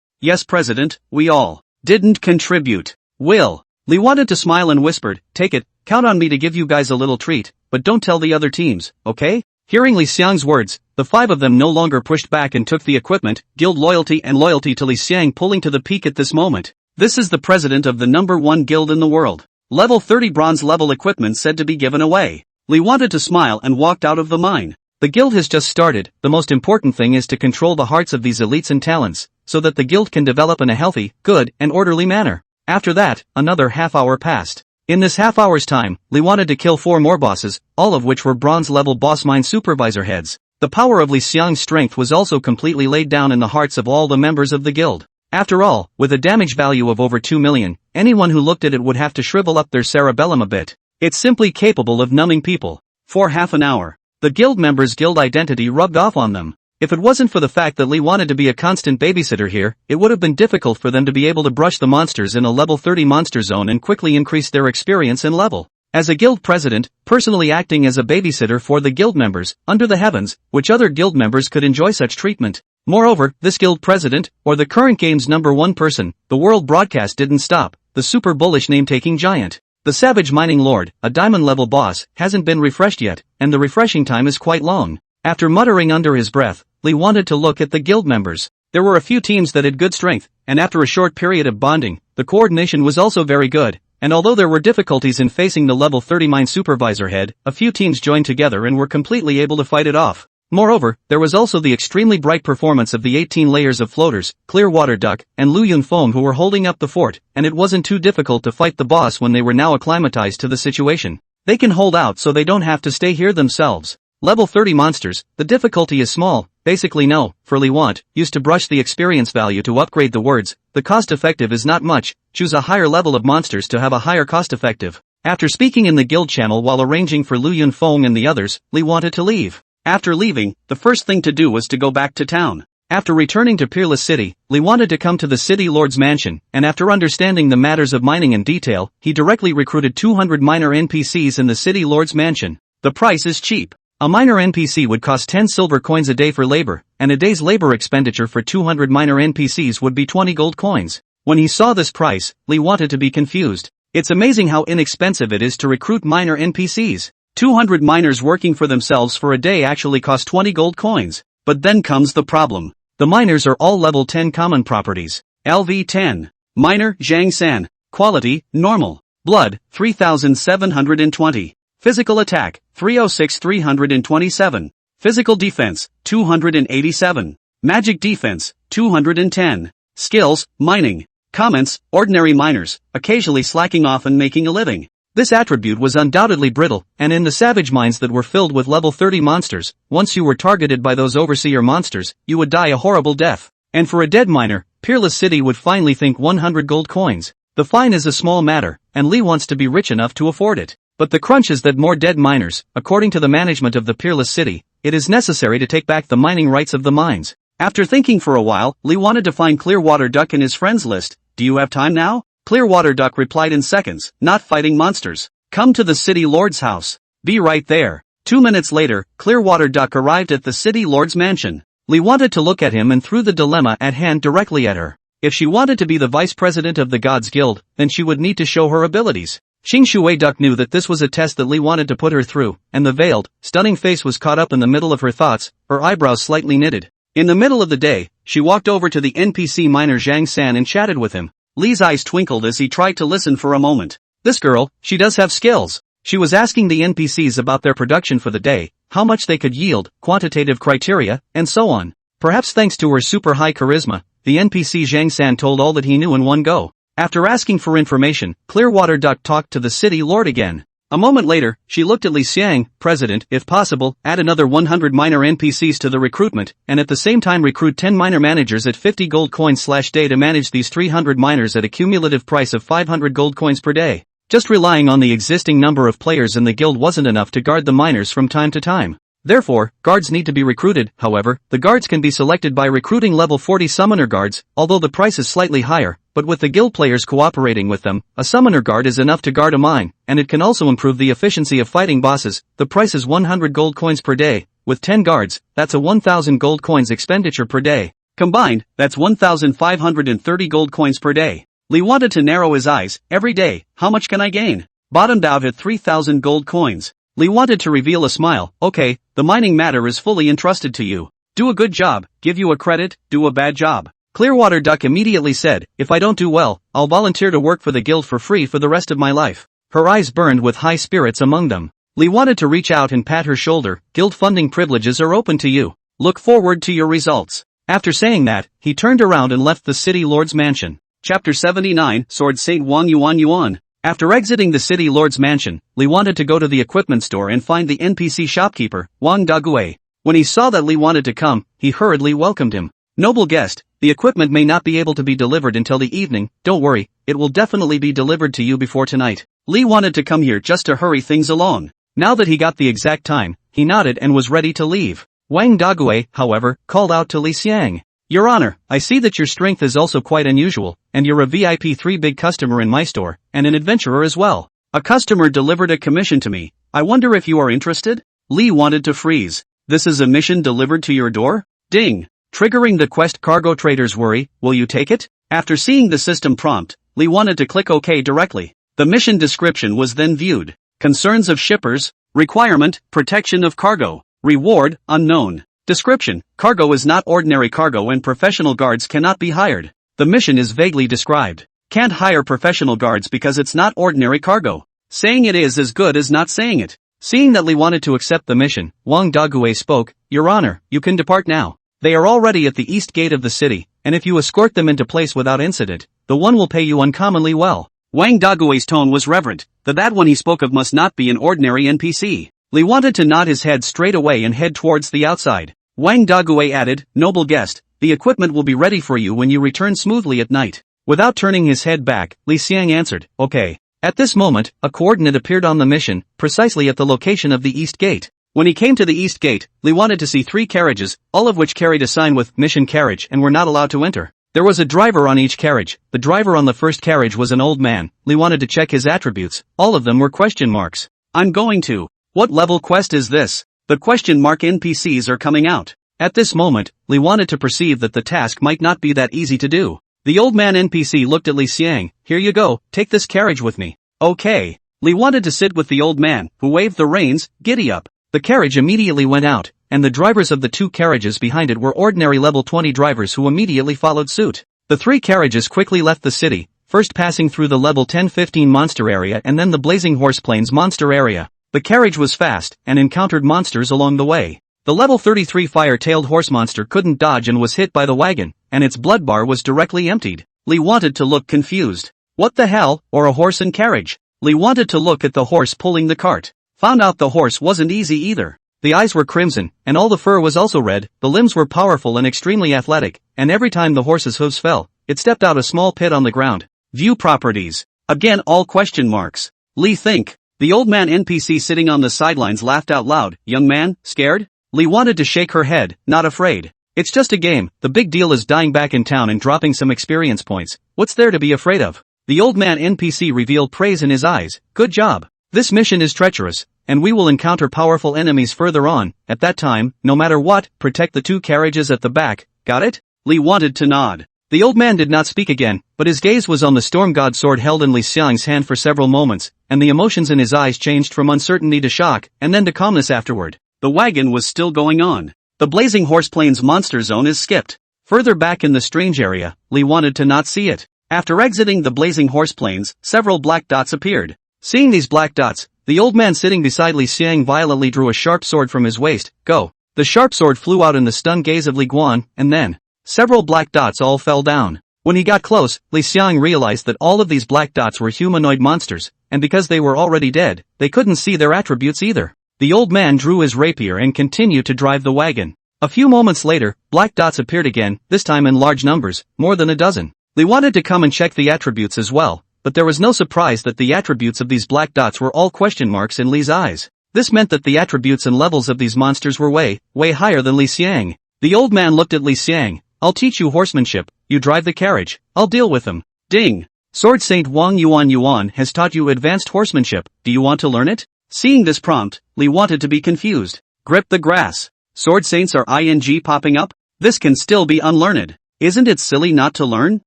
President, we all didn't contribute. Lee wanted to smile and whispered, take it, count on me to give you guys a little treat, but don't tell the other teams, okay? Hearing Li Xiang's words, the 5 of them no longer pushed back and took the equipment, guild loyalty and loyalty to Li Xiang pulling to the peak at this moment. This is the president of the number 1 guild in the world. Level 30 bronze level equipment said to be given away. Lee wanted to smile and walked out of the mine. The guild has just started, the most important thing is to control the hearts of these elites and talents, so that the guild can develop in a healthy, good, and orderly manner. After that, another half hour passed. In this half hour's time, Lee wanted to kill 4 more bosses, all of which were bronze level boss mine supervisor heads. The power of Li Xiang's strength was also completely laid down in the hearts of all the members of the guild. After all, with a damage value of over 2 million, anyone who looked at it would have to shrivel up their cerebellum a bit. It's simply capable of numbing people. For half an hour, the guild members' guild identity rubbed off on them. If it wasn't for the fact that Lee wanted to be a constant babysitter here, it would have been difficult for them to be able to brush the monsters in a level 30 monster zone and quickly increase their experience and level. As a guild president, personally acting as a babysitter for the guild members, under the heavens, which other guild members could enjoy such treatment? Moreover, this guild president, or the current game's number 1 person, the world broadcast didn't stop, the super bullish name-taking giant. The Savage Mining Lord, a diamond-level boss, hasn't been refreshed yet, and the refreshing time is quite long. After muttering under his breath, Lee wanted to look at the guild members. There were a few teams that had good strength, and after a short period of bonding, the coordination was also very good, and although there were difficulties in facing the level 30 mine supervisor head, a few teams joined together and were completely able to fight it off. Moreover, there was also the extremely bright performance of the 18 layers of floaters, Clearwater Duck, and Lu Yunfeng who were holding up the fort, and it wasn't too difficult to fight the boss when they were now acclimatized to the situation. They can hold out so they don't have to stay here themselves. Level 30 monsters, the difficulty is small, basically no, for Lee Want, used to brush the experience value to upgrade the words, the cost effective is not much, choose a higher level of monsters to have a higher cost effective. After speaking in the guild channel while arranging for Lu Yunfeng and the others, Lee wanted to leave. After leaving, the first thing to do was to go back to town. After returning to Peerless City, Lee wanted to come to the city lord's mansion, and after understanding the matters of mining in detail, he directly recruited 200 miner NPCs in the city lord's mansion. The price is cheap. A miner NPC would cost 10 silver coins a day for labor, and a day's labor expenditure for 200 miner NPCs would be 20 gold coins. When he saw this price, Lee wanted to be confused. It's amazing how inexpensive it is to recruit miner NPCs. 200 miners working for themselves for a day actually cost 20 gold coins. But then comes the problem. The miners are all level 10 common properties. LV10. Miner, Zhang San. Quality, normal. Blood, 3720. Physical attack, 306-327. Physical defense, 287. Magic defense, 210. Skills, mining. Comments, ordinary miners, occasionally slacking off and making a living. This attribute was undoubtedly brittle, and in the savage mines that were filled with level 30 monsters, once you were targeted by those overseer monsters, you would die a horrible death. And for a dead miner, Peerless City would finally think 100 gold coins. The fine is a small matter, and Lee wants to be rich enough to afford it. But the crunch is that more dead miners, according to the management of the Peerless City, it is necessary to take back the mining rights of the mines. After thinking for a while, Lee wanted to find Clearwater Duck in his friends list. Do you have time now? Clearwater Duck replied in seconds, not fighting monsters. Come to the city lord's house. Be right there. 2 minutes later, Clearwater Duck arrived at the city lord's mansion. Lee wanted to look at him and threw the dilemma at hand directly at her. If she wanted to be the vice president of the Gods Guild, then she would need to show her abilities. Xing Shui Duck knew that this was a test that Lee wanted to put her through, and the veiled, stunning face was caught up in the middle of her thoughts, her eyebrows slightly knitted. In the middle of the day, she walked over to the NPC miner Zhang San and chatted with him. Lee's eyes twinkled as he tried to listen for a moment. This girl, she does have skills. She was asking the NPCs about their production for the day, how much they could yield, quantitative criteria, and so on. Perhaps thanks to her super high charisma, the NPC Zhang San told all that he knew in one go. After asking for information, Clearwater Duck talked to the city lord again. A moment later, she looked at Li Xiang, President, if possible, add another 100 miner NPCs to the recruitment, and at the same time recruit 10 miner managers at 50 gold coins/day to manage these 300 miners at a cumulative price of 500 gold coins per day. Just relying on the existing number of players in the guild wasn't enough to guard the miners from time to time. Therefore, guards need to be recruited. However, the guards can be selected by recruiting level 40 summoner guards, although the price is slightly higher, but with the guild players cooperating with them, a summoner guard is enough to guard a mine, and it can also improve the efficiency of fighting bosses. The price is 100 gold coins per day, with 10 guards, that's a 1,000 gold coins expenditure per day. Combined, that's 1,530 gold coins per day. Lee wanted to narrow his eyes. Every day, how much can I gain? Bottomed out at 3,000 gold coins. Lee wanted to reveal a smile. Okay, the mining matter is fully entrusted to you. Do a good job, give you a credit, do a bad job. Clearwater Duck immediately said, if I don't do well, I'll volunteer to work for the guild for free for the rest of my life. Her eyes burned with high spirits among them. Lee wanted to reach out and pat her shoulder. Guild funding privileges are open to you. Look forward to your results. After saying that, he turned around and left the city lord's mansion. Chapter 79, Sword Saint Wang Yuan Yuan. After exiting the city lord's mansion, Lee wanted to go to the equipment store and find the NPC shopkeeper, Wang Dague. When he saw that Lee wanted to come, he hurriedly welcomed him. Noble guest, the equipment may not be able to be delivered until the evening. Don't worry, it will definitely be delivered to you before tonight. Lee wanted to come here just to hurry things along. Now that he got the exact time, he nodded and was ready to leave. Wang Dague, however, called out to Li Xiang. Your Honor, I see that your strength is also quite unusual, and you're a VIP 3 big customer in my store, and an adventurer as well. A customer delivered a commission to me. I wonder if you are interested? Lee wanted to freeze. This is a mission delivered to your door? Ding! Triggering the quest cargo trader's worry, will you take it? After seeing the system prompt, Lee wanted to click OK directly. The mission description was then viewed. Concerns of shippers. Requirement, protection of cargo. Reward, unknown. Description, cargo is not ordinary cargo and professional guards cannot be hired. The mission is vaguely described. Can't hire professional guards because it's not ordinary cargo. Saying it is as good as not saying it. Seeing that Lee wanted to accept the mission, Wang Dague spoke, Your Honor, you can depart now. They are already at the east gate of the city, and if you escort them into place without incident, the one will pay you uncommonly well. Wang Dague's tone was reverent. That one he spoke of must not be an ordinary NPC. Lee wanted to nod his head straight away and head towards the outside. Wang Dague added, Noble guest, the equipment will be ready for you when you return smoothly at night. Without turning his head back, Li Xiang answered, okay. At this moment, a coordinate appeared on the mission, precisely at the location of the east gate. When he came to the east gate, Lee wanted to see 3 carriages, all of which carried a sign with mission carriage and were not allowed to enter. There was a driver on each carriage. The driver on the first carriage was an old man. Lee wanted to check his attributes. All of them were question marks. I'm going to. What level quest is this? The question mark NPCs are coming out. At this moment, Lee wanted to perceive that the task might not be that easy to do. The old man NPC looked at Li Xiang. Here you go, take this carriage with me. Okay. Lee wanted to sit with the old man, who waved the reins. Giddy up. The carriage immediately went out, and the drivers of the 2 carriages behind it were ordinary level 20 drivers who immediately followed suit. The 3 carriages quickly left the city, first passing through the level 10-15 monster area and then the Blazing Horse Plains monster area. The carriage was fast, and encountered monsters along the way. The level 33 fire-tailed horse monster couldn't dodge and was hit by the wagon, and its blood bar was directly emptied. Lee wanted to look confused. What the hell, or a horse and carriage? Lee wanted to look at the horse pulling the cart. Found out the horse wasn't easy either. The eyes were crimson, and all the fur was also red, the limbs were powerful and extremely athletic, and every time the horse's hooves fell, it stepped out a small pit on the ground. View properties. Again all question marks. Lee think. The old man NPC sitting on the sidelines laughed out loud. Young man, scared? Lee wanted to shake her head, not afraid. It's just a game, the big deal is dying back in town and dropping some experience points. What's there to be afraid of? The old man NPC revealed praise in his eyes. Good job. This mission is treacherous, and we will encounter powerful enemies further on. At that time, no matter what, protect the 2 carriages at the back. Got it? Lee wanted to nod. The old man did not speak again, but his gaze was on the storm god sword held in Li Xiang's hand for several moments, and the emotions in his eyes changed from uncertainty to shock, and then to calmness afterward. The wagon was still going on. The Blazing Horse Plains monster zone is skipped. Further back in the strange area, Lee wanted to not see it. After exiting the Blazing Horse Plains, several black dots appeared. Seeing these black dots, the old man sitting beside Li Xiang violently drew a sharp sword from his waist. Go. The sharp sword flew out in the stunned gaze of Li Guan, and then, several black dots all fell down. When he got close, Li Xiang realized that all of these black dots were humanoid monsters, and because they were already dead, they couldn't see their attributes either. The old man drew his rapier and continued to drive the wagon. A few moments later, black dots appeared again, this time in large numbers, more than a dozen. Lee wanted to come and check the attributes as well, but there was no surprise that the attributes of these black dots were all question marks in Lee's eyes. This meant that the attributes and levels of these monsters were way higher than Li Xiang. The old man looked at Li Xiang. I'll teach you horsemanship, you drive the carriage, I'll deal with them. Ding! Sword Saint Wang Yuan Yuan has taught you advanced horsemanship, do you want to learn it? Seeing this prompt, Lee wanted to be confused. Grip the grass. Sword saints are ing popping up? This can still be unlearned. Isn't it silly not to learn?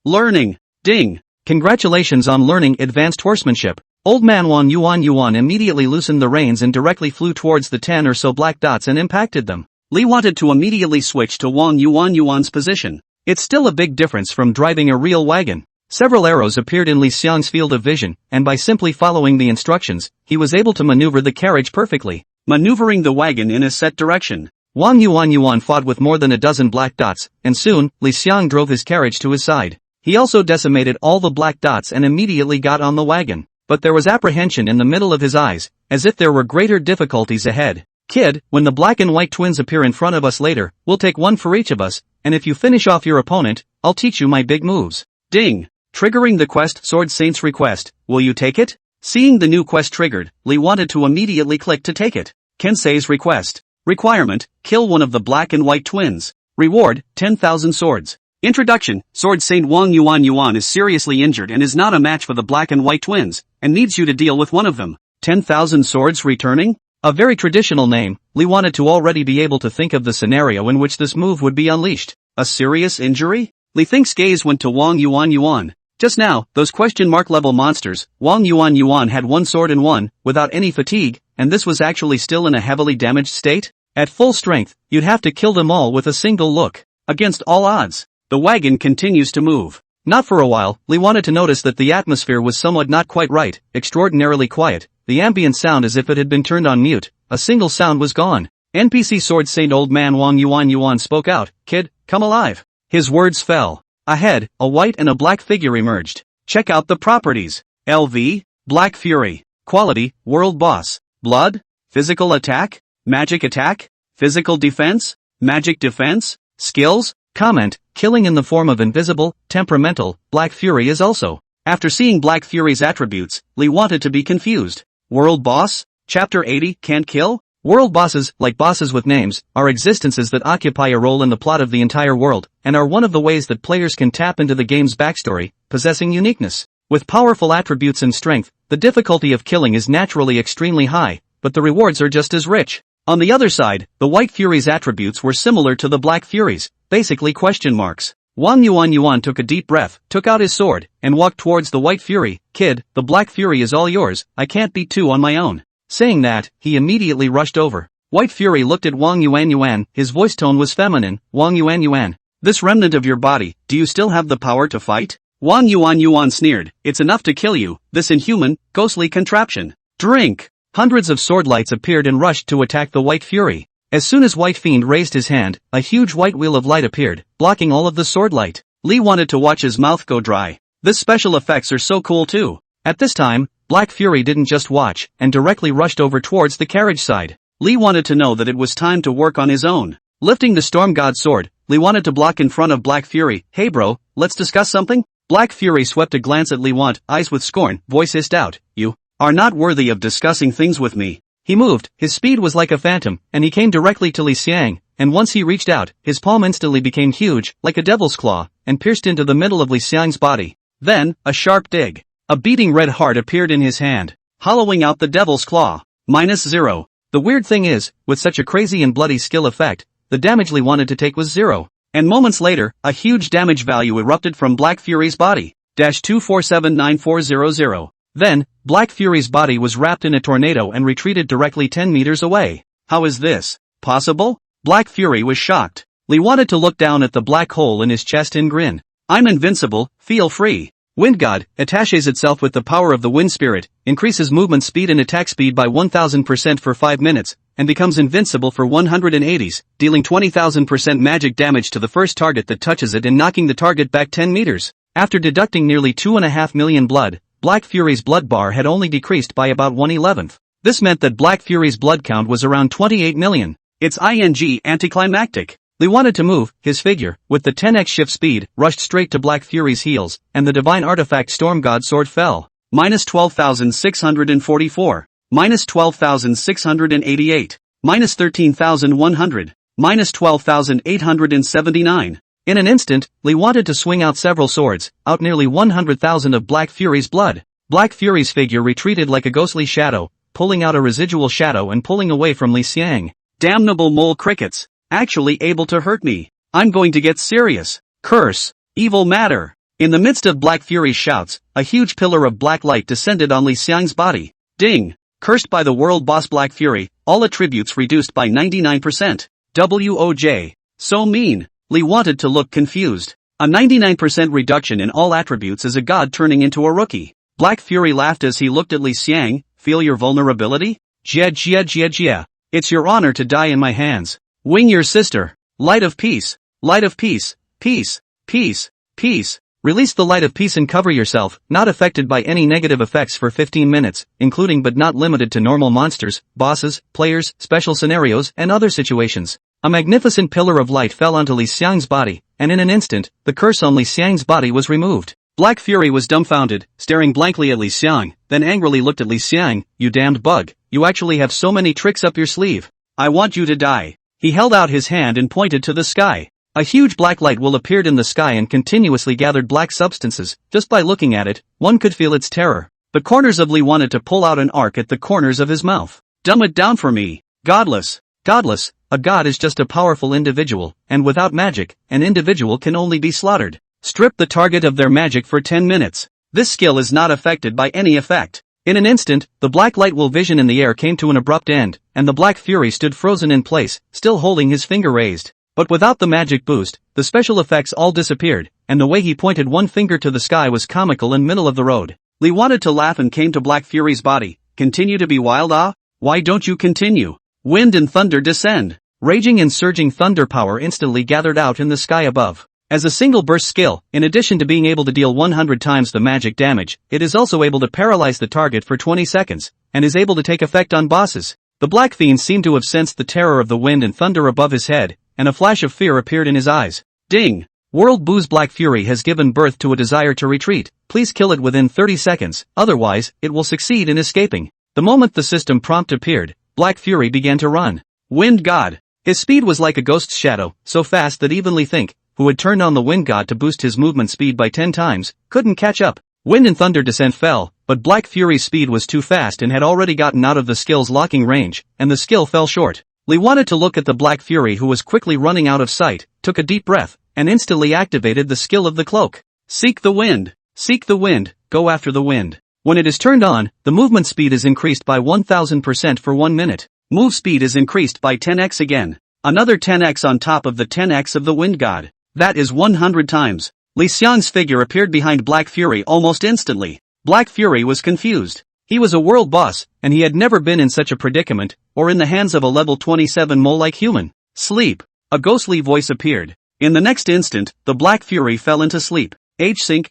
Learning. Ding. Congratulations on learning advanced horsemanship. Old man Yuan immediately loosened the reins and directly flew towards the 10 or so black dots and impacted them. Li wanted to immediately switch to Yuan's position. It's still a big difference from driving a real wagon. Several arrows appeared in Li Xiang's field of vision, and by simply following the instructions, he was able to maneuver the carriage perfectly, maneuvering the wagon in a set direction. Yuan fought with more than a dozen black dots, and soon, Li Xiang drove his carriage to his side. He also decimated all the black dots and immediately got on the wagon. But there was apprehension in the middle of his eyes, as if there were greater difficulties ahead. Kid, when the black and white twins appear in front of us later, we'll take one for each of us, and if you finish off your opponent, I'll teach you my big moves. Ding. Triggering the quest Sword Saint's request. Will you take it? Seeing the new quest triggered, Li wanted to immediately click to take it. Kensei's request. Requirement, kill one of the black and white twins. Reward, 10,000 swords. Introduction, Sword Saint Yuan is seriously injured and is not a match for the black and white twins, and needs you to deal with one of them. 10,000 swords returning? A very traditional name. Li wanted to already be able to think of the scenario in which this move would be unleashed. A serious injury? Li Think's gaze went to Yuan. Just now, those question mark level monsters, Yuan had one sword and one, without any fatigue, and this was actually still in a heavily damaged state? At full strength, you'd have to kill them all with a single look. Against all odds. The wagon continues to move. Not for a while, Li wanted to notice that the atmosphere was somewhat not quite right, extraordinarily quiet, the ambient sound as if it had been turned on mute, a single sound was gone. NPC Sword Saint Old Man Yuan spoke out, "Kid, come alive." His words fell. Ahead, a white and a black figure emerged. Check out the properties. LV, Black Fury. Quality, World Boss. Blood, Physical Attack, Magic Attack, Physical Defense, Magic Defense, Skills, Comment, killing in the form of invisible, temperamental, Black Fury is also. After seeing Black Fury's attributes, Li wanted to be confused. World Boss? Chapter 80, Can't Kill? World bosses, like bosses with names, are existences that occupy a role in the plot of the entire world, and are one of the ways that players can tap into the game's backstory, possessing uniqueness. With powerful attributes and strength, the difficulty of killing is naturally extremely high, but the rewards are just as rich. On the other side, the White Fury's attributes were similar to the Black Fury's, basically question marks. Yuan took a deep breath, took out his sword, and walked towards the White Fury. "Kid, the Black Fury is all yours, I can't beat two on my own." Saying that, he immediately rushed over. White Fury looked at Yuan, his voice tone was feminine. Yuan, this remnant of your body, do you still have the power to fight? Yuan sneered, "It's enough to kill you, this inhuman, ghostly contraption." Drink! Hundreds of sword lights appeared and rushed to attack the White Fury. As soon as White Fiend raised his hand, a huge white wheel of light appeared, blocking all of the sword light. Li wanted to watch his mouth go dry. This special effects are so cool too. At this time, Black Fury didn't just watch, and directly rushed over towards the carriage side. Li wanted to know that it was time to work on his own. Lifting the Storm God's sword, Li wanted to block in front of Black Fury. "Hey bro, let's discuss something?" Black Fury swept a glance at Li Want, eyes with scorn, voice hissed out, "You are not worthy of discussing things with me." He moved, his speed was like a phantom, and he came directly to Li Xiang, and once he reached out, his palm instantly became huge, like a devil's claw, and pierced into the middle of Li Xiang's body. Then, a sharp dig. A beating red heart appeared in his hand, hollowing out the devil's claw. -0. The weird thing is, with such a crazy and bloody skill effect, the damage Li wanted to take was 0. And moments later, a huge damage value erupted from Black Fury's body. -2479400. Then, Black Fury's body was wrapped in a tornado and retreated directly 10 meters away. How is this possible? Black Fury was shocked. Li wanted to look down at the black hole in his chest and grin. "I'm invincible, feel free." Wind God attaches itself with the power of the Wind Spirit, increases movement speed and attack speed by 1000% for 5 minutes, and becomes invincible for 180s, dealing 20,000% magic damage to the first target that touches it and knocking the target back 10 meters. After deducting nearly 2.5 million blood, Black Fury's blood bar had only decreased by about 1/11th. This meant that Black Fury's blood count was around 28 million. It's anticlimactic. Li wanted to move, his figure, with the 10x shift speed, rushed straight to Black Fury's heels, and the divine artifact Storm God Sword fell. -12,644. -12,688. -13,100. -12,879. In an instant, Li wanted to swing out several swords, out nearly 100,000 of Black Fury's blood. Black Fury's figure retreated like a ghostly shadow, pulling out a residual shadow and pulling away from Li Xiang. Damnable mole crickets. Actually able to hurt me. I'm going to get serious. Curse. Evil matter. In the midst of Black Fury's shouts, a huge pillar of black light descended on Li Xiang's body. Ding. Cursed by the world boss Black Fury, all attributes reduced by 99%. WOJ. So mean. Li wanted to look confused. A 99% reduction in all attributes is a god turning into a rookie. Black Fury laughed as he looked at Li Xiang. Feel your vulnerability? Jia. It's your honor to die in my hands. Wing your sister. Light of peace. Light of peace. Peace. Peace. Peace. Release the light of peace and cover yourself, not affected by any negative effects for 15 minutes, including but not limited to normal monsters, bosses, players, special scenarios, and other situations. A magnificent pillar of light fell onto Li Xiang's body, and in an instant, the curse on Li Xiang's body was removed. Black Fury was dumbfounded, staring blankly at Li Xiang, then angrily looked at Li Xiang. You damned bug, you actually have so many tricks up your sleeve. I want you to die. He held out his hand and pointed to the sky. A huge black light will appeared in the sky and continuously gathered black substances. Just by looking at it, one could feel its terror. The corners of Li wanted to pull out an arc at the corners of his mouth. Dumb it down for me. Godless. Godless. A god is just a powerful individual, and without magic, an individual can only be slaughtered. Strip the target of their magic for 10 minutes. This skill is not affected by any effect. In an instant, the black light will vision in the air came to an abrupt end, and the Black Fury stood frozen in place, still holding his finger raised. But without the magic boost, the special effects all disappeared, and the way he pointed one finger to the sky was comical and middle of the road. Li wanted to laugh and came to Black Fury's body. Continue to be wild, ah? Why don't you continue? Wind and thunder descend. Raging and surging thunder power instantly gathered out in the sky above. As a single burst skill, in addition to being able to deal 100 times the magic damage, it is also able to paralyze the target for 20 seconds, and is able to take effect on bosses. The Black Fiend seemed to have sensed the terror of the wind and thunder above his head, and a flash of fear appeared in his eyes. Ding! World Boo's Black Fury has given birth to a desire to retreat. Please kill it within 30 seconds, otherwise, it will succeed in escaping. The moment the system prompt appeared, Black Fury began to run. Wind God! His speed was like a ghost's shadow, so fast that even Li Think, who had turned on the Wind God to boost his movement speed by 10 times, couldn't catch up. Wind and Thunder Descent fell, but Black Fury's speed was too fast and had already gotten out of the skill's locking range, and the skill fell short. Li wanted to look at the Black Fury who was quickly running out of sight, took a deep breath, and instantly activated the skill of the cloak. Seek the wind. Seek the wind, go after the wind. When it is turned on, the movement speed is increased by 1000% for 1 minute. Move speed is increased by 10x again. Another 10x on top of the 10x of the Wind God. That is 100 times. Li Xiang's figure appeared behind Black Fury almost instantly. Black Fury was confused. He was a world boss, and he had never been in such a predicament, or in the hands of a level 27 mole-like human. Sleep. A ghostly voice appeared. In the next instant, the Black Fury fell into sleep. Age sync.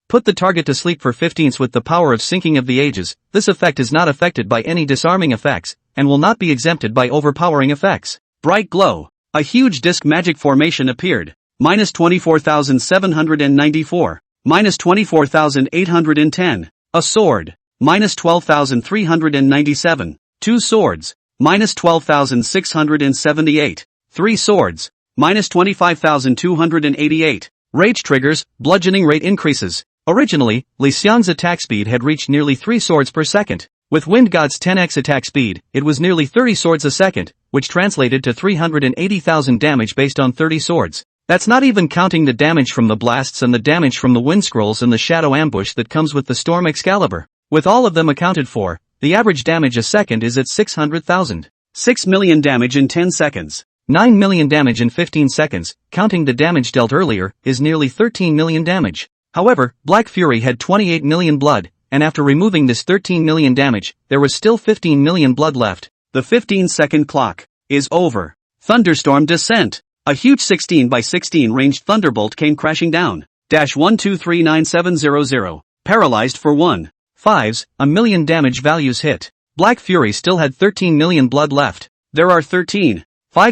Put the target to sleep for 15s with the power of syncing of the ages. This effect is not affected by any disarming effects, and will not be exempted by overpowering effects. Bright glow. A huge disc magic formation appeared. Minus 24,794. Minus 24,810. A sword. Minus 12,397. 2 swords. Minus 12,678. 3 swords. Minus 25,288. Rage triggers, bludgeoning rate increases. Originally, Li Xiang's attack speed had reached nearly 3 swords per second. With Wind God's 10x attack speed, it was nearly 30 swords a second, which translated to 380,000 damage based on 30 swords. That's not even counting the damage from the blasts and the damage from the wind scrolls and the shadow ambush that comes with the Storm Excalibur. With all of them accounted for, the average damage a second is at 600,000. 6 million damage in 10 seconds. 9 million damage in 15 seconds, counting the damage dealt earlier, is nearly 13 million damage. However, Black Fury had 28 million blood, and after removing this 13 million damage, there was still 15 million blood left. The 15-second clock is over. Thunderstorm descent. A huge 16 by 16 ranged thunderbolt came crashing down. -1239700. Paralyzed for 1. 5s, a million damage values hit. Black Fury still had 13 million blood left. There are 5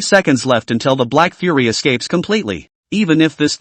seconds left until the Black Fury escapes completely. Even if this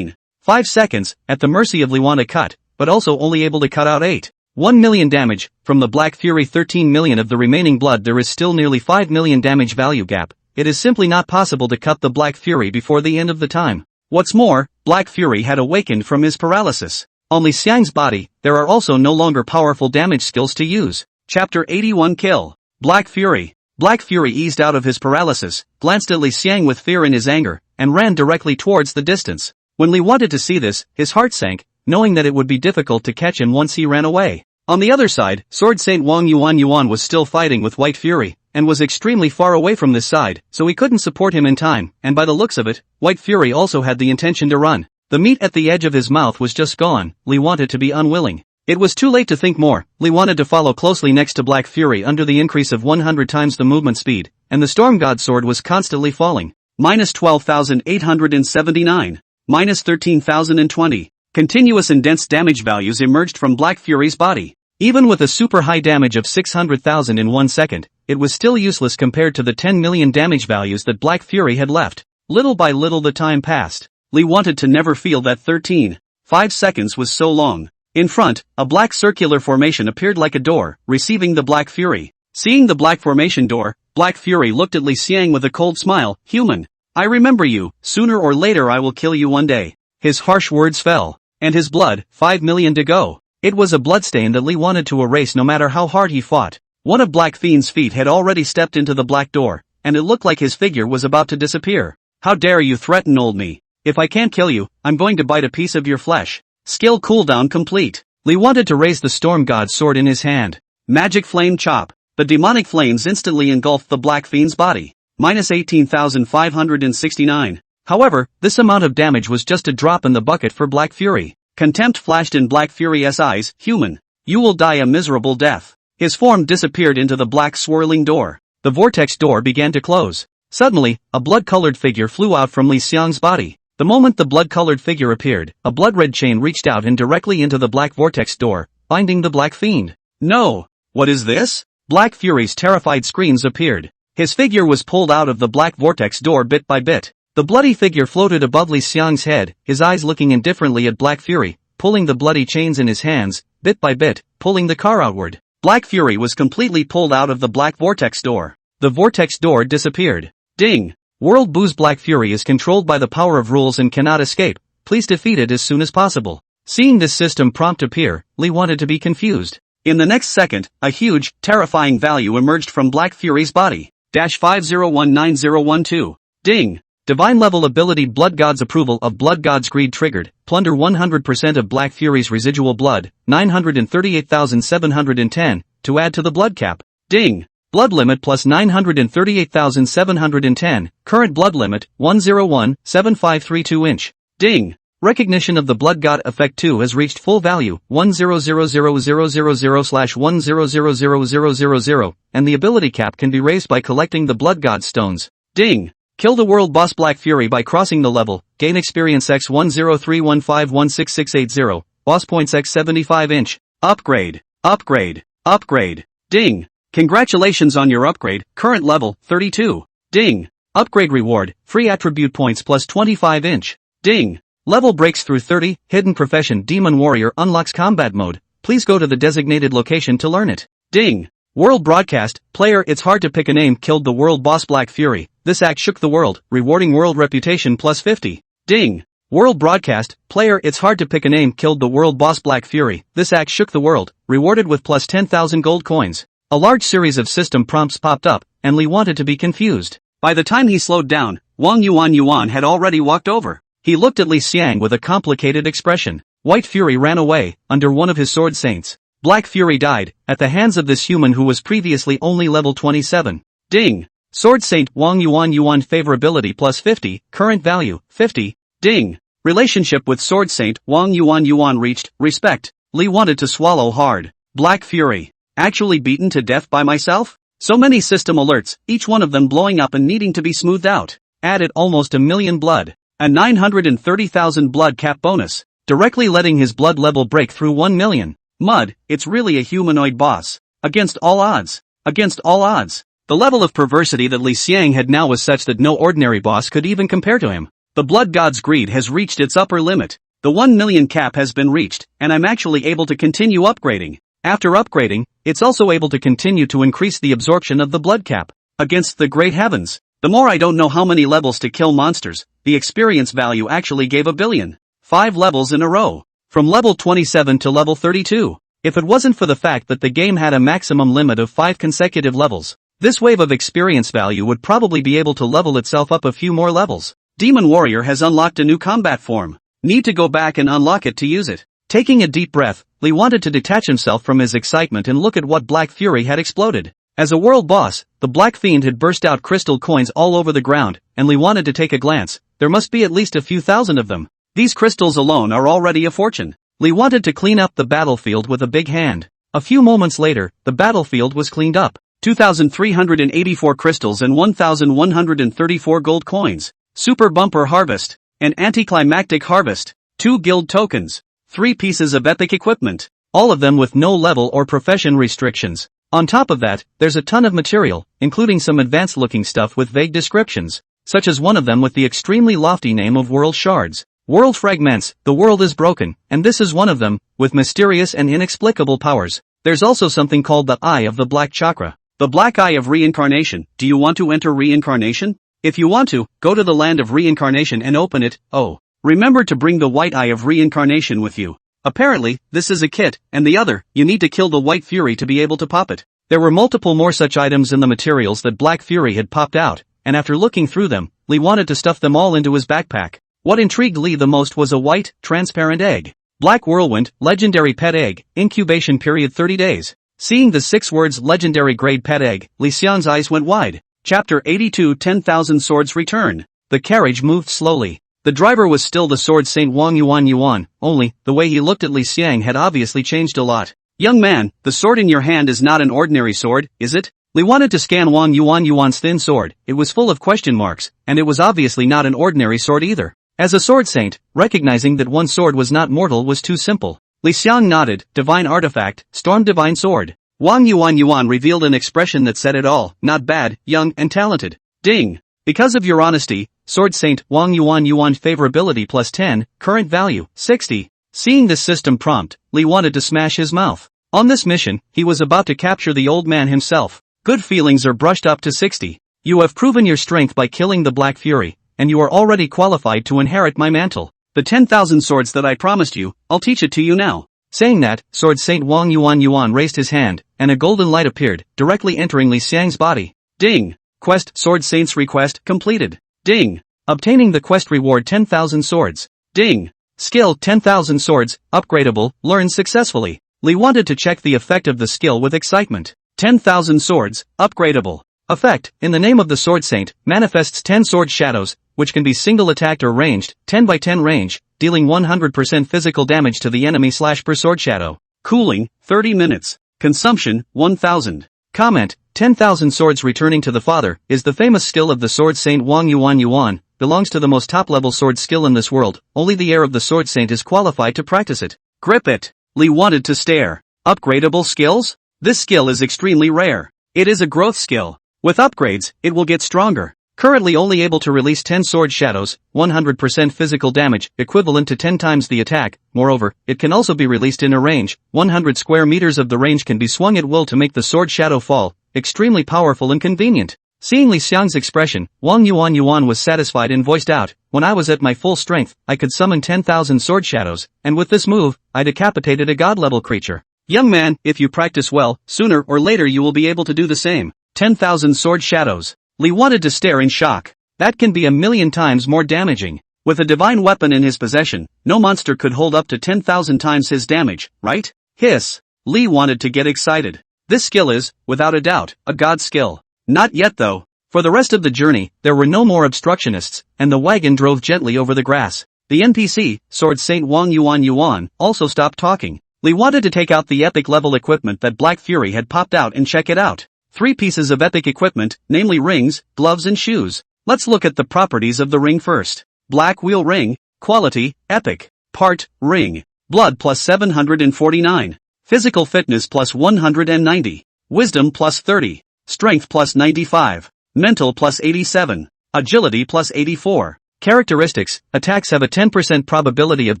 5 seconds, at the mercy of Li want to cut, but also only able to cut out 1 million damage, from the Black Fury 13 million of the remaining blood there is still nearly 5 million damage value gap. It is simply not possible to cut the Black Fury before the end of the time. What's more, Black Fury had awakened from his paralysis. On Li Xiang's body, there are also no longer powerful damage skills to use. Chapter 81 Kill. Black Fury. Black Fury eased out of his paralysis, glanced at Li Xiang with fear in his anger, and ran directly towards the distance. When Li wanted to see this, his heart sank, knowing that it would be difficult to catch him once he ran away. On the other side, Sword Saint Wang Yuan was still fighting with White Fury, and was extremely far away from this side, so he couldn't support him in time, and by the looks of it, White Fury also had the intention to run. The meat at the edge of his mouth was just gone. Li wanted to be unwilling. It was too late to think more. Li wanted to follow closely next to Black Fury under the increase of 100 times the movement speed, and the Storm God sword was constantly falling. Minus 12,879. Minus 13,020. Continuous and dense damage values emerged from Black Fury's body. Even with a super high damage of 600,000 in 1 second, it was still useless compared to the 10 million damage values that Black Fury had left. Little by little the time passed. Li wanted to never feel that 13.5 seconds was so long. In front, a black circular formation appeared like a door, receiving the Black Fury. Seeing the black formation door, Black Fury looked at Li Xiang with a cold smile. Human. I remember you, sooner or later I will kill you one day. His harsh words fell. And his blood, 5 million to go. It was a bloodstain that Li wanted to erase no matter how hard he fought. One of Black Fiend's feet had already stepped into the black door, and it looked like his figure was about to disappear. How dare you threaten old me? If I can't kill you, I'm going to bite a piece of your flesh. Skill cooldown complete. Li wanted to raise the Storm God sword in his hand. Magic Flame Chop. The demonic flames instantly engulfed the Black Fiend's body. Minus 18,569. However, this amount of damage was just a drop in the bucket for Black Fury. Contempt flashed in Black Fury's eyes. Human. You will die a miserable death. His form disappeared into the black swirling door. The vortex door began to close. Suddenly, a blood-colored figure flew out from Li Xiang's body. The moment the blood-colored figure appeared, a blood-red chain reached out and directly into the black vortex door, binding the Black Fiend. No! What is this? Black Fury's terrified screams appeared. His figure was pulled out of the black vortex door bit by bit. The bloody figure floated above Li Xiang's head, his eyes looking indifferently at Black Fury, pulling the bloody chains in his hands, bit by bit, pulling the car outward. Black Fury was completely pulled out of the black vortex door. The vortex door disappeared. Ding! World Boo's Black Fury is controlled by the power of rules and cannot escape. Please defeat it as soon as possible. Seeing this system prompt appear, Li wanted to be confused. In the next second, a huge, terrifying value emerged from Black Fury's body. -50190012. Ding! Divine level ability Blood God's approval of Blood God's greed triggered. Plunder 100% of Black Fury's residual blood, 938,710, to add to the blood cap. Ding! Blood limit plus 938,710, current blood limit, 101,7532 inch. Ding! Recognition of the Blood God Effect 2 has reached full value, 1000000/1000000, and the ability cap can be raised by collecting the Blood God stones. Ding! Kill the world boss Black Fury by crossing the level, gain experience x 10315166680, boss points x 75 inch. Upgrade. Upgrade. Upgrade. Ding! Congratulations on your upgrade, current level, 32. Ding! Upgrade reward, free attribute points plus 25 inch. Ding! Level breaks through 30, hidden profession Demon Warrior unlocks combat mode, please go to the designated location to learn it. Ding! World broadcast, player it's hard to pick a name killed the world boss Black Fury, this act shook the world, rewarding world reputation plus 50. Ding! World broadcast, player it's hard to pick a name killed the world boss Black Fury, this act shook the world, rewarded with plus 10,000 gold coins. A large series of system prompts popped up, and Li wanted to be confused. By the time he slowed down, Wang Yuan had already walked over. He looked at Li Xiang with a complicated expression. White Fury ran away, under one of his sword saints. Black Fury died, at the hands of this human who was previously only level 27. Ding! Sword Saint Wang Yuan favorability plus 50, current value, 50. Ding! Relationship with Sword Saint Wang Yuan reached, respect. Li wanted to swallow hard. Black Fury. Actually beaten to death by myself? So many system alerts, each one of them blowing up and needing to be smoothed out. Added almost 1 million blood. A 930,000 blood cap bonus. Directly letting his blood level break through 1 million. Mud, it's really a humanoid boss. Against all odds. Against all odds. The level of perversity that Li Xiang had now was such that no ordinary boss could even compare to him. The Blood God's greed has reached its upper limit. The 1 million cap has been reached, and I'm actually able to continue upgrading. After upgrading, it's also able to continue to increase the absorption of the blood cap. Against the great heavens. The more I don't know how many levels to kill monsters, the experience value actually gave 1 billion. 5 levels in a row. From level 27 to level 32. If it wasn't for the fact that the game had a maximum limit of 5 consecutive levels, This wave of experience value would probably be able to level itself up a few more levels. Demon Warrior has unlocked a new combat form. Need to go back and unlock it to use it. Taking a deep breath, Lee wanted to detach himself from his excitement and look at what Black Fury had exploded. As a world boss, the Black Fiend had burst out crystal coins all over the ground, and Lee wanted to take a glance. There must be at least a few thousand of them. These crystals alone are already a fortune. Lee wanted to clean up the battlefield with a big hand. A few moments later, the battlefield was cleaned up. 2,384 crystals and 1,134 gold coins. Super Bumper Harvest. An anticlimactic harvest. 2 guild tokens. 3 pieces of epic equipment. All of them with no level or profession restrictions. On top of that, there's a ton of material, including some advanced-looking stuff with vague descriptions, such as one of them with the extremely lofty name of World Shards. World Fragments, the world is broken, and this is one of them, with mysterious and inexplicable powers. There's also something called the Eye of the Black Chakra. The Black Eye of Reincarnation. Do you want to enter reincarnation? If you want to, go to the land of reincarnation and open it. Oh, remember to bring the White Eye of Reincarnation with you. Apparently, this is a kit, and the other, you need to kill the White Fury to be able to pop it. There were multiple more such items in the materials that Black Fury had popped out, and after looking through them, Lee wanted to stuff them all into his backpack. What intrigued Lee the most was a white, transparent egg. Black Whirlwind, Legendary Pet Egg, Incubation Period 30 days. Seeing the 6 words Legendary Grade Pet Egg, Li Xiang's eyes went wide. Chapter 82 10,000 Swords Return. The carriage moved slowly. The driver was still the Sword Saint Wang Yuan, only, the way he looked at Li Xiang had obviously changed a lot. Young man, the sword in your hand is not an ordinary sword, is it? Li wanted to scan Wang Yuan's thin sword. It was full of question marks, and it was obviously not an ordinary sword either. As a sword saint, recognizing that one sword was not mortal was too simple. Li Xiang nodded. Divine artifact, Storm Divine Sword. Wang Yuan revealed an expression that said it all. Not bad, young and talented. Ding. Because of your honesty, Sword Saint Wang Yuan favorability plus 10, current value, 60. Seeing this system prompt, Lee wanted to smash his mouth. On this mission, he was about to capture the old man himself. Good feelings are brushed up to 60. You have proven your strength by killing the Black Fury, and you are already qualified to inherit my mantle. The 10,000 swords that I promised you, I'll teach it to you now. Saying that, Sword Saint Wang Yuan raised his hand, and a golden light appeared, directly entering Li Xiang's body. Ding. Quest Sword Saint's request completed. Ding. Obtaining the quest reward 10,000 swords. Ding. Skill 10,000 swords, upgradable, learned successfully. Lee wanted to check the effect of the skill with excitement. 10,000 swords, upgradable. Effect, in the name of the Sword Saint, manifests 10 sword shadows, which can be single attacked or ranged, 10 by 10 range, dealing 100% physical damage to the enemy per sword shadow. Cooling, 30 minutes. Consumption, 1,000. Comment, 10,000 swords returning to the father, is the famous skill of the Sword Saint Wang Yuan, belongs to the most top-level sword skill in this world, only the heir of the Sword Saint is qualified to practice it. Grip it. Lee wanted to stare. Upgradable skills? This skill is extremely rare. It is a growth skill. With upgrades, it will get stronger. Currently only able to release 10 sword shadows, 100% physical damage, equivalent to 10 times the attack. Moreover, it can also be released in a range. 100 square meters of the range can be swung at will to make the sword shadow fall. Extremely powerful and convenient. Seeing Li Xiang's expression, Wang Yuan was satisfied and voiced out, when I was at my full strength, I could summon 10,000 sword shadows, and with this move, I decapitated a god-level creature. Young man, if you practice well, sooner or later you will be able to do the same. 10,000 sword shadows. Lee wanted to stare in shock. That can be 1,000,000 times more damaging. With a divine weapon in his possession, no monster could hold up to 10,000 times his damage, right? Hiss. Lee wanted to get excited. This skill is, without a doubt, a god skill. Not yet though. For the rest of the journey, there were no more obstructionists, and the wagon drove gently over the grass. The NPC, Sword Saint Wang Yuan, also stopped talking. Lee wanted to take out the epic level equipment that Black Fury had popped out and check it out. 3 pieces of epic equipment, namely rings, gloves and shoes. Let's look at the properties of the ring first. Black Wheel Ring, quality, epic. Part, ring. Blood plus 749. Physical fitness plus 190. Wisdom plus 30. Strength plus 95. Mental plus 87. Agility plus 84. Characteristics, attacks have a 10% probability of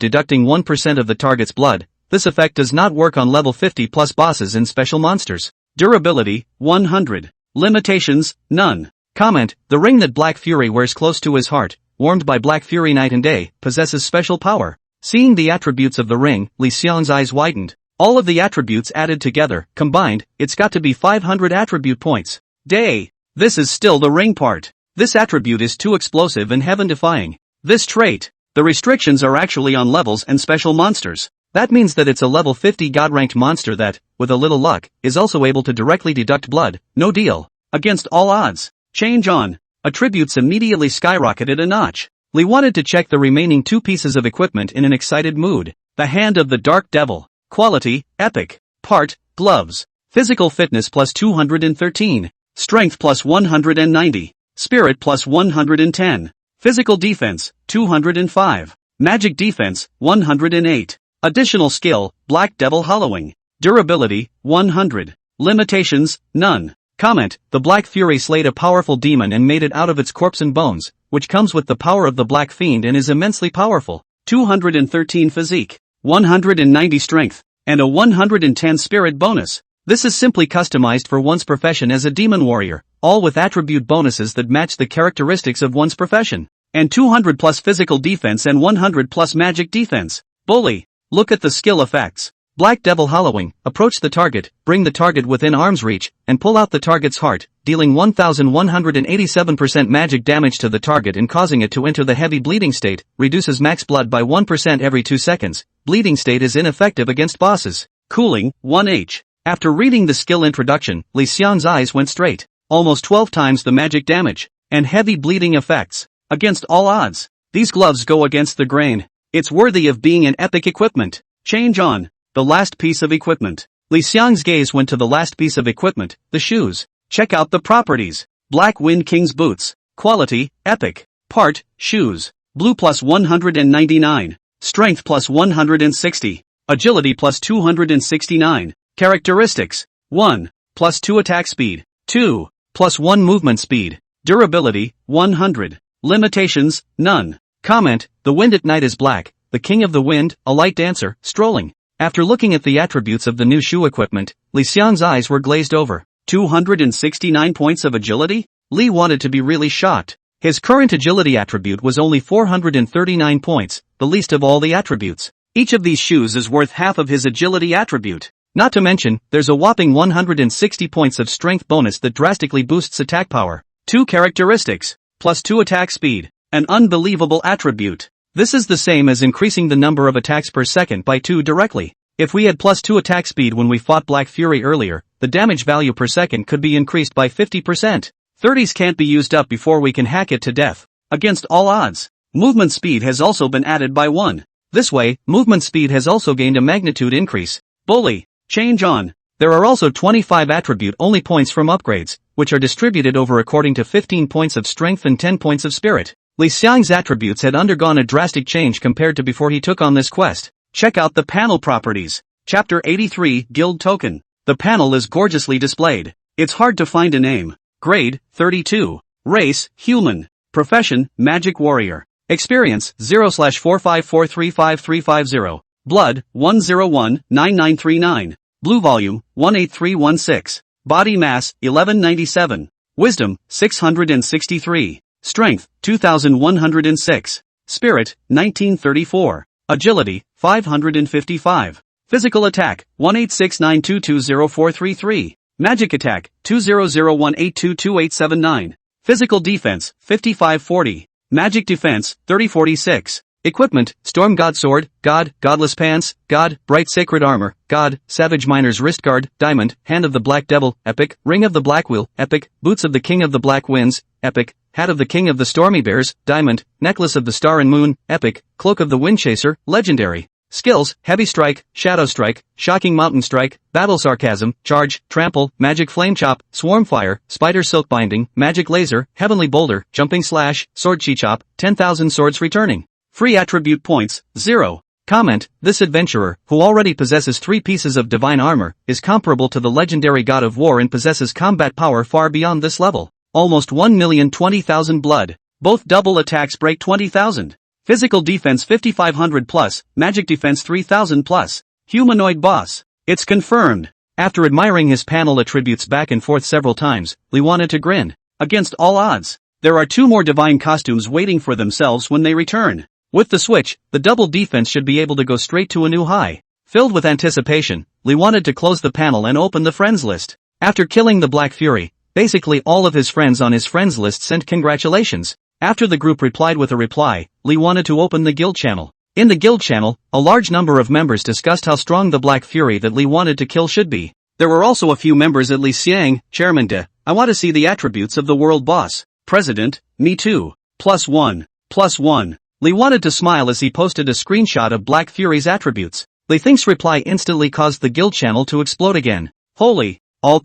deducting 1% of the target's blood. This effect does not work on level 50 plus bosses and special monsters. Durability, 100. Limitations, none. Comment, the ring that Black Fury wears close to his heart, warmed by Black Fury night and day, possesses special power. Seeing the attributes of the ring, Li Xiang's eyes widened. All of the attributes added together, combined, it's got to be 500 attribute points. Day. This is still the ring part. This attribute is too explosive and heaven-defying. This trait. The restrictions are actually on levels and special monsters. That means that it's a level 50 god-ranked monster that, with a little luck, is also able to directly deduct blood. No deal. Against all odds. Change on. Attributes immediately skyrocketed a notch. Lee wanted to check the remaining two pieces of equipment in an excited mood. The Hand of the Dark Devil. Quality, epic. Part, gloves. Physical fitness plus 213. Strength plus 190. Spirit plus 110. Physical defense, 205. Magic defense, 108. Additional skill, Black Devil Hollowing. Durability, 100. Limitations, none. Comment, the Black Fury slayed a powerful demon and made it out of its corpse and bones, which comes with the power of the Black Fiend and is immensely powerful. 213 physique, 190 strength, and a 110 spirit bonus. This is simply customized for one's profession as a demon warrior, all with attribute bonuses that match the characteristics of one's profession. And 200 plus physical defense and 100 plus magic defense. Bully. Look at the skill effects. Black Devil Hollowing, approach the target, bring the target within arm's reach, and pull out the target's heart, dealing 1187% magic damage to the target and causing it to enter the heavy bleeding state, reduces max blood by 1% every 2 seconds. Bleeding state is ineffective against bosses. Cooling, 1H. After reading the skill introduction, Li Xiang's eyes went straight. Almost 12 times the magic damage. And heavy bleeding effects. Against all odds. These gloves go against the grain. It's worthy of being an epic equipment. Change on. The last piece of equipment. Li Xiang's gaze went to the last piece of equipment, the shoes. Check out the properties. Black Wind King's boots. Quality, epic. Part, shoes. Blue plus 199. Strength plus 160. Agility plus 269. Characteristics. 1. Plus 2 attack speed. 2. Plus 1 movement speed. Durability, 100. Limitations, none. Comment, the wind at night is black, the king of the wind, a light dancer, strolling. After looking at the attributes of the new shoe equipment, Li Xiang's eyes were glazed over. 269 points of agility? Li wanted to be really shocked. His current agility attribute was only 439 points, the least of all the attributes. Each of these shoes is worth half of his agility attribute. Not to mention, there's a whopping 160 points of strength bonus that drastically boosts attack power. 2 characteristics. Plus 2 attack speed. An unbelievable attribute. This is the same as increasing the number of attacks per second by 2 directly. If we had plus 2 attack speed when we fought Black Fury earlier, the damage value per second could be increased by 50%. 30s can't be used up before we can hack it to death. Against all odds. Movement speed has also been added by 1. This way, movement speed has also gained a magnitude increase. Bully. Change on. There are also 25 attribute-only points from upgrades, which are distributed over according to 15 points of strength and 10 points of spirit. Li Xiang's attributes had undergone a drastic change compared to before he took on this quest. Check out the panel properties. Chapter 83, Guild Token. The panel is gorgeously displayed. It's hard to find a name. Grade, 32. Race, human. Profession, magic warrior. Experience, 0/4543550. Blood, 1019939. Blue volume, 18316. Body mass, 1197. Wisdom, 663. Strength, 2106. Spirit, 1934. Agility, 555. Physical attack, 18692204333. Magic attack, 2001822879. Physical defense, 5540. Magic defense, 3046. Equipment, Storm God Sword, God, Godless Pants, God, Bright Sacred Armor, God, Savage Miner's Wrist Guard, Diamond, Hand of the Black Devil, Epic, Ring of the Black Wheel, Epic, Boots of the King of the Black Winds, Epic, Hat of the King of the Stormy Bears, Diamond, Necklace of the Star and Moon, Epic, Cloak of the Windchaser, Legendary. Skills, Heavy Strike, Shadow Strike, Shocking Mountain Strike, Battle Sarcasm, Charge, Trample, Magic Flame Chop, Swarm Fire, Spider Silk Binding, Magic Laser, Heavenly Boulder, Jumping Slash, Sword Chi Chop, 10,000 Swords Returning. Free attribute points, 0. Comment, this adventurer, who already possesses 3 pieces of divine armor, is comparable to the legendary god of war and possesses combat power far beyond this level. Almost 1,020,000 blood. Both double attacks break 20,000. Physical defense 5,500 plus, magic defense 3,000 plus. Humanoid boss. It's confirmed. After admiring his panel attributes back and forth several times, Lee wanted to grin. Against all odds. There are 2 more divine costumes waiting for themselves when they return. With the switch, the double defense should be able to go straight to a new high. Filled with anticipation, Lee wanted to close the panel and open the friends list. After killing the Black Fury, Basically all of his friends on his friends list sent congratulations. After the group replied with a reply, Lee wanted to open the guild channel. In the guild channel, a large number of members discussed how strong the Black Fury that Lee wanted to kill should be. There were also a few members at Lee Xiang, Chairman de, I want to see the attributes of the world boss. President, me too. +1. +1. Lee wanted to smile as he posted a screenshot of Black Fury's attributes. Lee Think's reply instantly caused the guild channel to explode again. Holy, all ?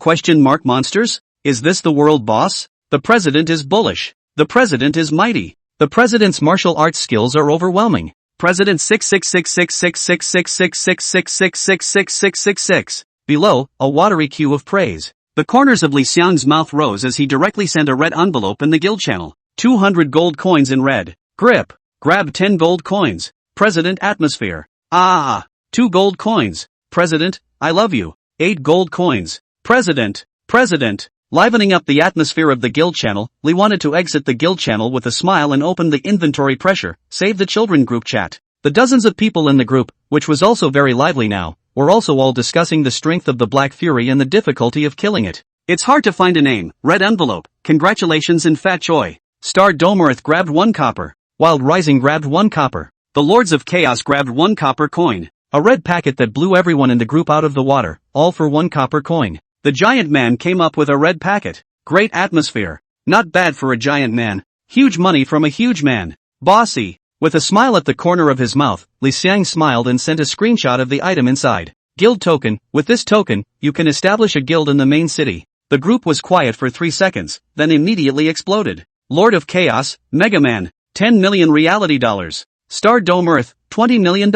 Monsters? Is this the world boss? The president is bullish. The president is mighty. The president's martial arts skills are overwhelming. President 66666666666666666. Below, a watery cue of praise. The corners of Li Xiang's mouth rose as he directly sent a red envelope in the guild channel. 200 gold coins in red. Grip. Grab 10 gold coins. President atmosphere. 2 gold coins. President, I love you. 8 gold coins. President. Livening up the atmosphere of the guild channel, Lee wanted to exit the guild channel with a smile and open the inventory pressure, save the children group chat. The dozens of people in the group, which was also very lively now, were also all discussing the strength of the Black Fury and the difficulty of killing it. It's hard to find a name. Red envelope. Congratulations and fat joy. Star Domerith grabbed 1 copper. Wild Rising grabbed 1 copper. The Lords of Chaos grabbed 1 copper coin. A red packet that blew everyone in the group out of the water, all for 1 copper coin. The giant man came up with a red packet. Great atmosphere. Not bad for a giant man. Huge money from a huge man. Bossy. With a smile at the corner of his mouth, Li Xiang smiled and sent a screenshot of the item inside. Guild token. With this token, you can establish a guild in the main city. The group was quiet for 3 seconds, then immediately exploded. Lord of Chaos, Mega Man, 10 million reality dollars. Star Dome Earth, $20 million.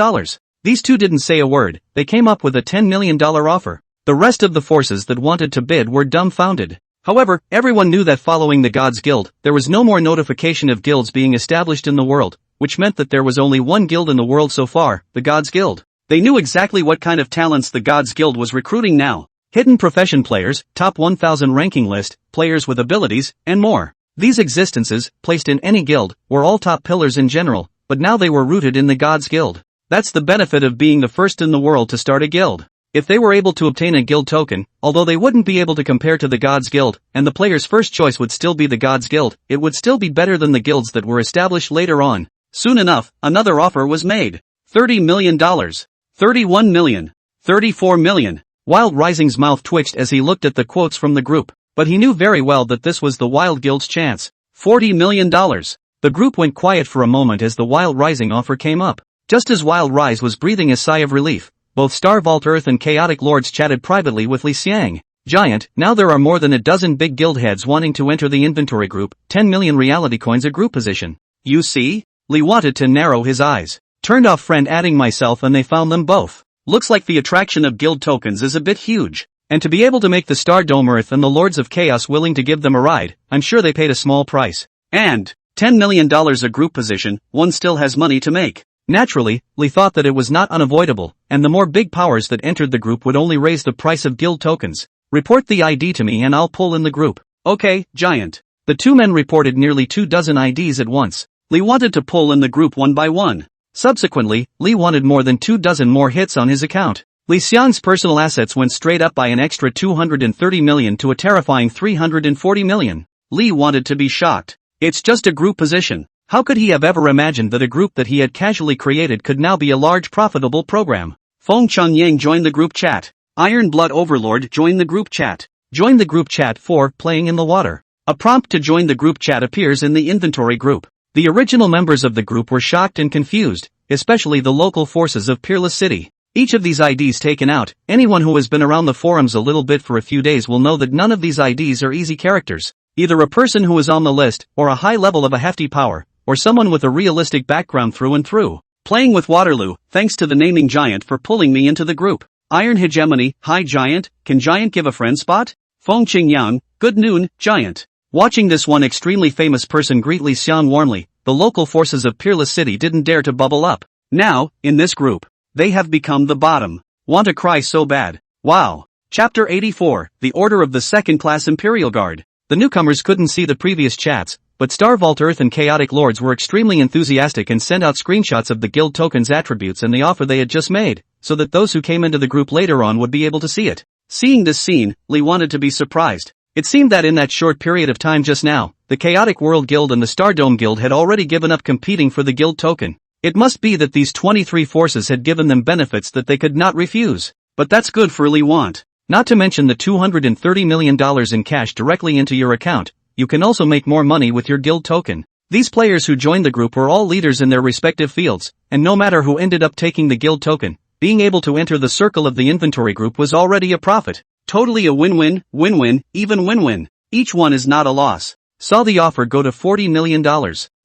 These two didn't say a word, they came up with a $10 million offer. The rest of the forces that wanted to bid were dumbfounded. However, everyone knew that following the Gods Guild, there was no more notification of guilds being established in the world, which meant that there was only one guild in the world so far, the Gods Guild. They knew exactly what kind of talents the Gods Guild was recruiting now. Hidden profession players, top 1000 ranking list, players with abilities, and more. These existences, placed in any guild, were all top pillars in general, but now they were rooted in the Gods Guild. That's the benefit of being the first in the world to start a guild. If they were able to obtain a guild token, although they wouldn't be able to compare to the Gods Guild, and the player's first choice would still be the Gods Guild, it would still be better than the guilds that were established later on. Soon enough, another offer was made. $30 million. 31 million. 34 million. Wild Rising's mouth twitched as he looked at the quotes from the group, but he knew very well that this was the Wild Guild's chance. $40 million. The group went quiet for a moment as the Wild Rising offer came up. Just as Wild Rise was breathing a sigh of relief, both Star Vault Earth and Chaotic Lords chatted privately with Li Xiang. Giant, now there are more than a dozen big guild heads wanting to enter the inventory group, 10 million reality coins a group position. You see? Li wanted to narrow his eyes. Turned off friend adding myself and they found them both. Looks like the attraction of guild tokens is a bit huge. And to be able to make the Star Dome Earth and the Lords of Chaos willing to give them a ride, I'm sure they paid a small price. And $10 million a group position, one still has money to make. Naturally, Li thought that it was not unavoidable, and the more big powers that entered the group would only raise the price of guild tokens. Report the ID to me and I'll pull in the group. Okay, Giant. The two men reported nearly 24 IDs at once. Li wanted to pull in the group one by one. Subsequently, Li wanted more than 24 more hits on his account. Li Xiang's personal assets went straight up by an extra 230 million to a terrifying 340 million. Li wanted to be shocked. It's just a group position. How could he have ever imagined that a group that he had casually created could now be a large profitable program? Feng Changyang joined the group chat. Iron Blood Overlord joined the group chat. Join the group chat for playing in the water. A prompt to join the group chat appears in the inventory group. The original members of the group were shocked and confused, especially the local forces of Peerless City. Each of these IDs taken out, anyone who has been around the forums a little bit for a few days will know that none of these IDs are easy characters. Either a person who is on the list, or a high level of a hefty power, or someone with a realistic background through and through. Playing with Waterloo, thanks to the naming Giant for pulling me into the group. Iron Hegemony, hi Giant, can Giant give a friend spot? Feng Qingyang, good noon, Giant. Watching this one extremely famous person greet Li Xiang warmly, the local forces of Peerless City didn't dare to bubble up. Now, in this group, they have become the bottom. Want to cry so bad. Wow. Chapter 84, The Order of the Second Class Imperial Guard. The newcomers couldn't see the previous chats, but Star Vault Earth and Chaotic Lords were extremely enthusiastic and sent out screenshots of the guild tokens attributes and the offer they had just made, so that those who came into the group later on would be able to see it. Seeing this scene, Li wanted to be surprised. It seemed that in that short period of time just now, the Chaotic World Guild and the Stardome Guild had already given up competing for the guild token. It must be that these 23 forces had given them benefits that they could not refuse. But that's good for Lee Want. Not to mention the $230 million in cash directly into your account. You can also make more money with your guild token. These players who joined the group were all leaders in their respective fields, and no matter who ended up taking the guild token, being able to enter the circle of the inventory group was already a profit. Totally a win-win, win-win, even win-win. Each one is not a loss. Saw the offer go to $40 million.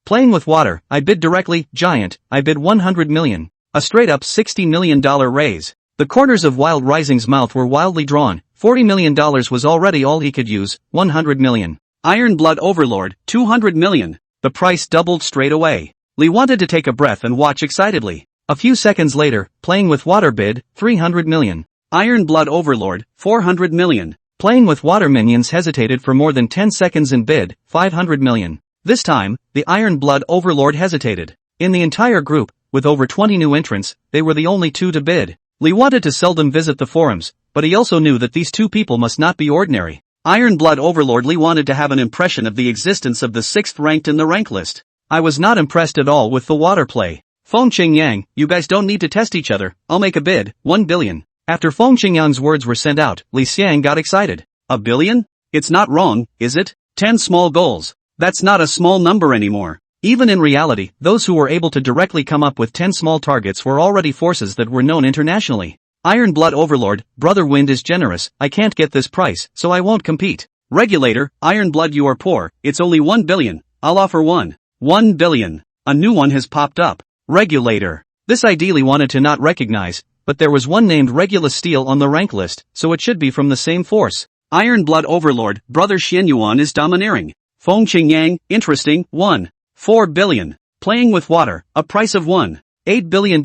Playing with water, I bid directly. Giant, I bid $100 million. A straight-up $60 million raise. The corners of Wild Rising's mouth were wildly drawn. $40 million was already all he could use. $100 million. Iron Blood Overlord, $200 million. The price doubled straight away. Lee wanted to take a breath and watch excitedly. A few seconds later, Playing with Water bid, $300 million. Iron Blood Overlord, $400 million. Playing with Water minions hesitated for more than 10 seconds and bid, $500 million. This time, the Iron Blood Overlord hesitated. In the entire group, with over 20 new entrants, they were the only two to bid. Lee wanted to seldom visit the forums, but he also knew that these two people must not be ordinary. Iron Blood Overlord Lee wanted to have an impression of the existence of the 6th ranked in the rank list. I was not impressed at all with the water play. Feng Qingyang, you guys don't need to test each other, I'll make a bid, $1 billion. After Feng Qingyang's words were sent out, Li Xiang got excited. $1 billion? It's not wrong, is it? 10 small goals. That's not a small number anymore. Even in reality, those who were able to directly come up with 10 small targets were already forces that were known internationally. Iron Blood Overlord, Brother Wind is generous, I can't get this price, so I won't compete. Regulator, Iron Blood you are poor, it's only $1 billion, I'll offer $1 billion. A new one has popped up. Regulator. This ideally wanted to not recognize, but there was one named Regulus Steel on the rank list, so it should be from the same force. Iron Blood Overlord, Brother Xianyuan is domineering. Feng Qingyang, interesting, $4 billion. Playing with Water, a price of $8 billion,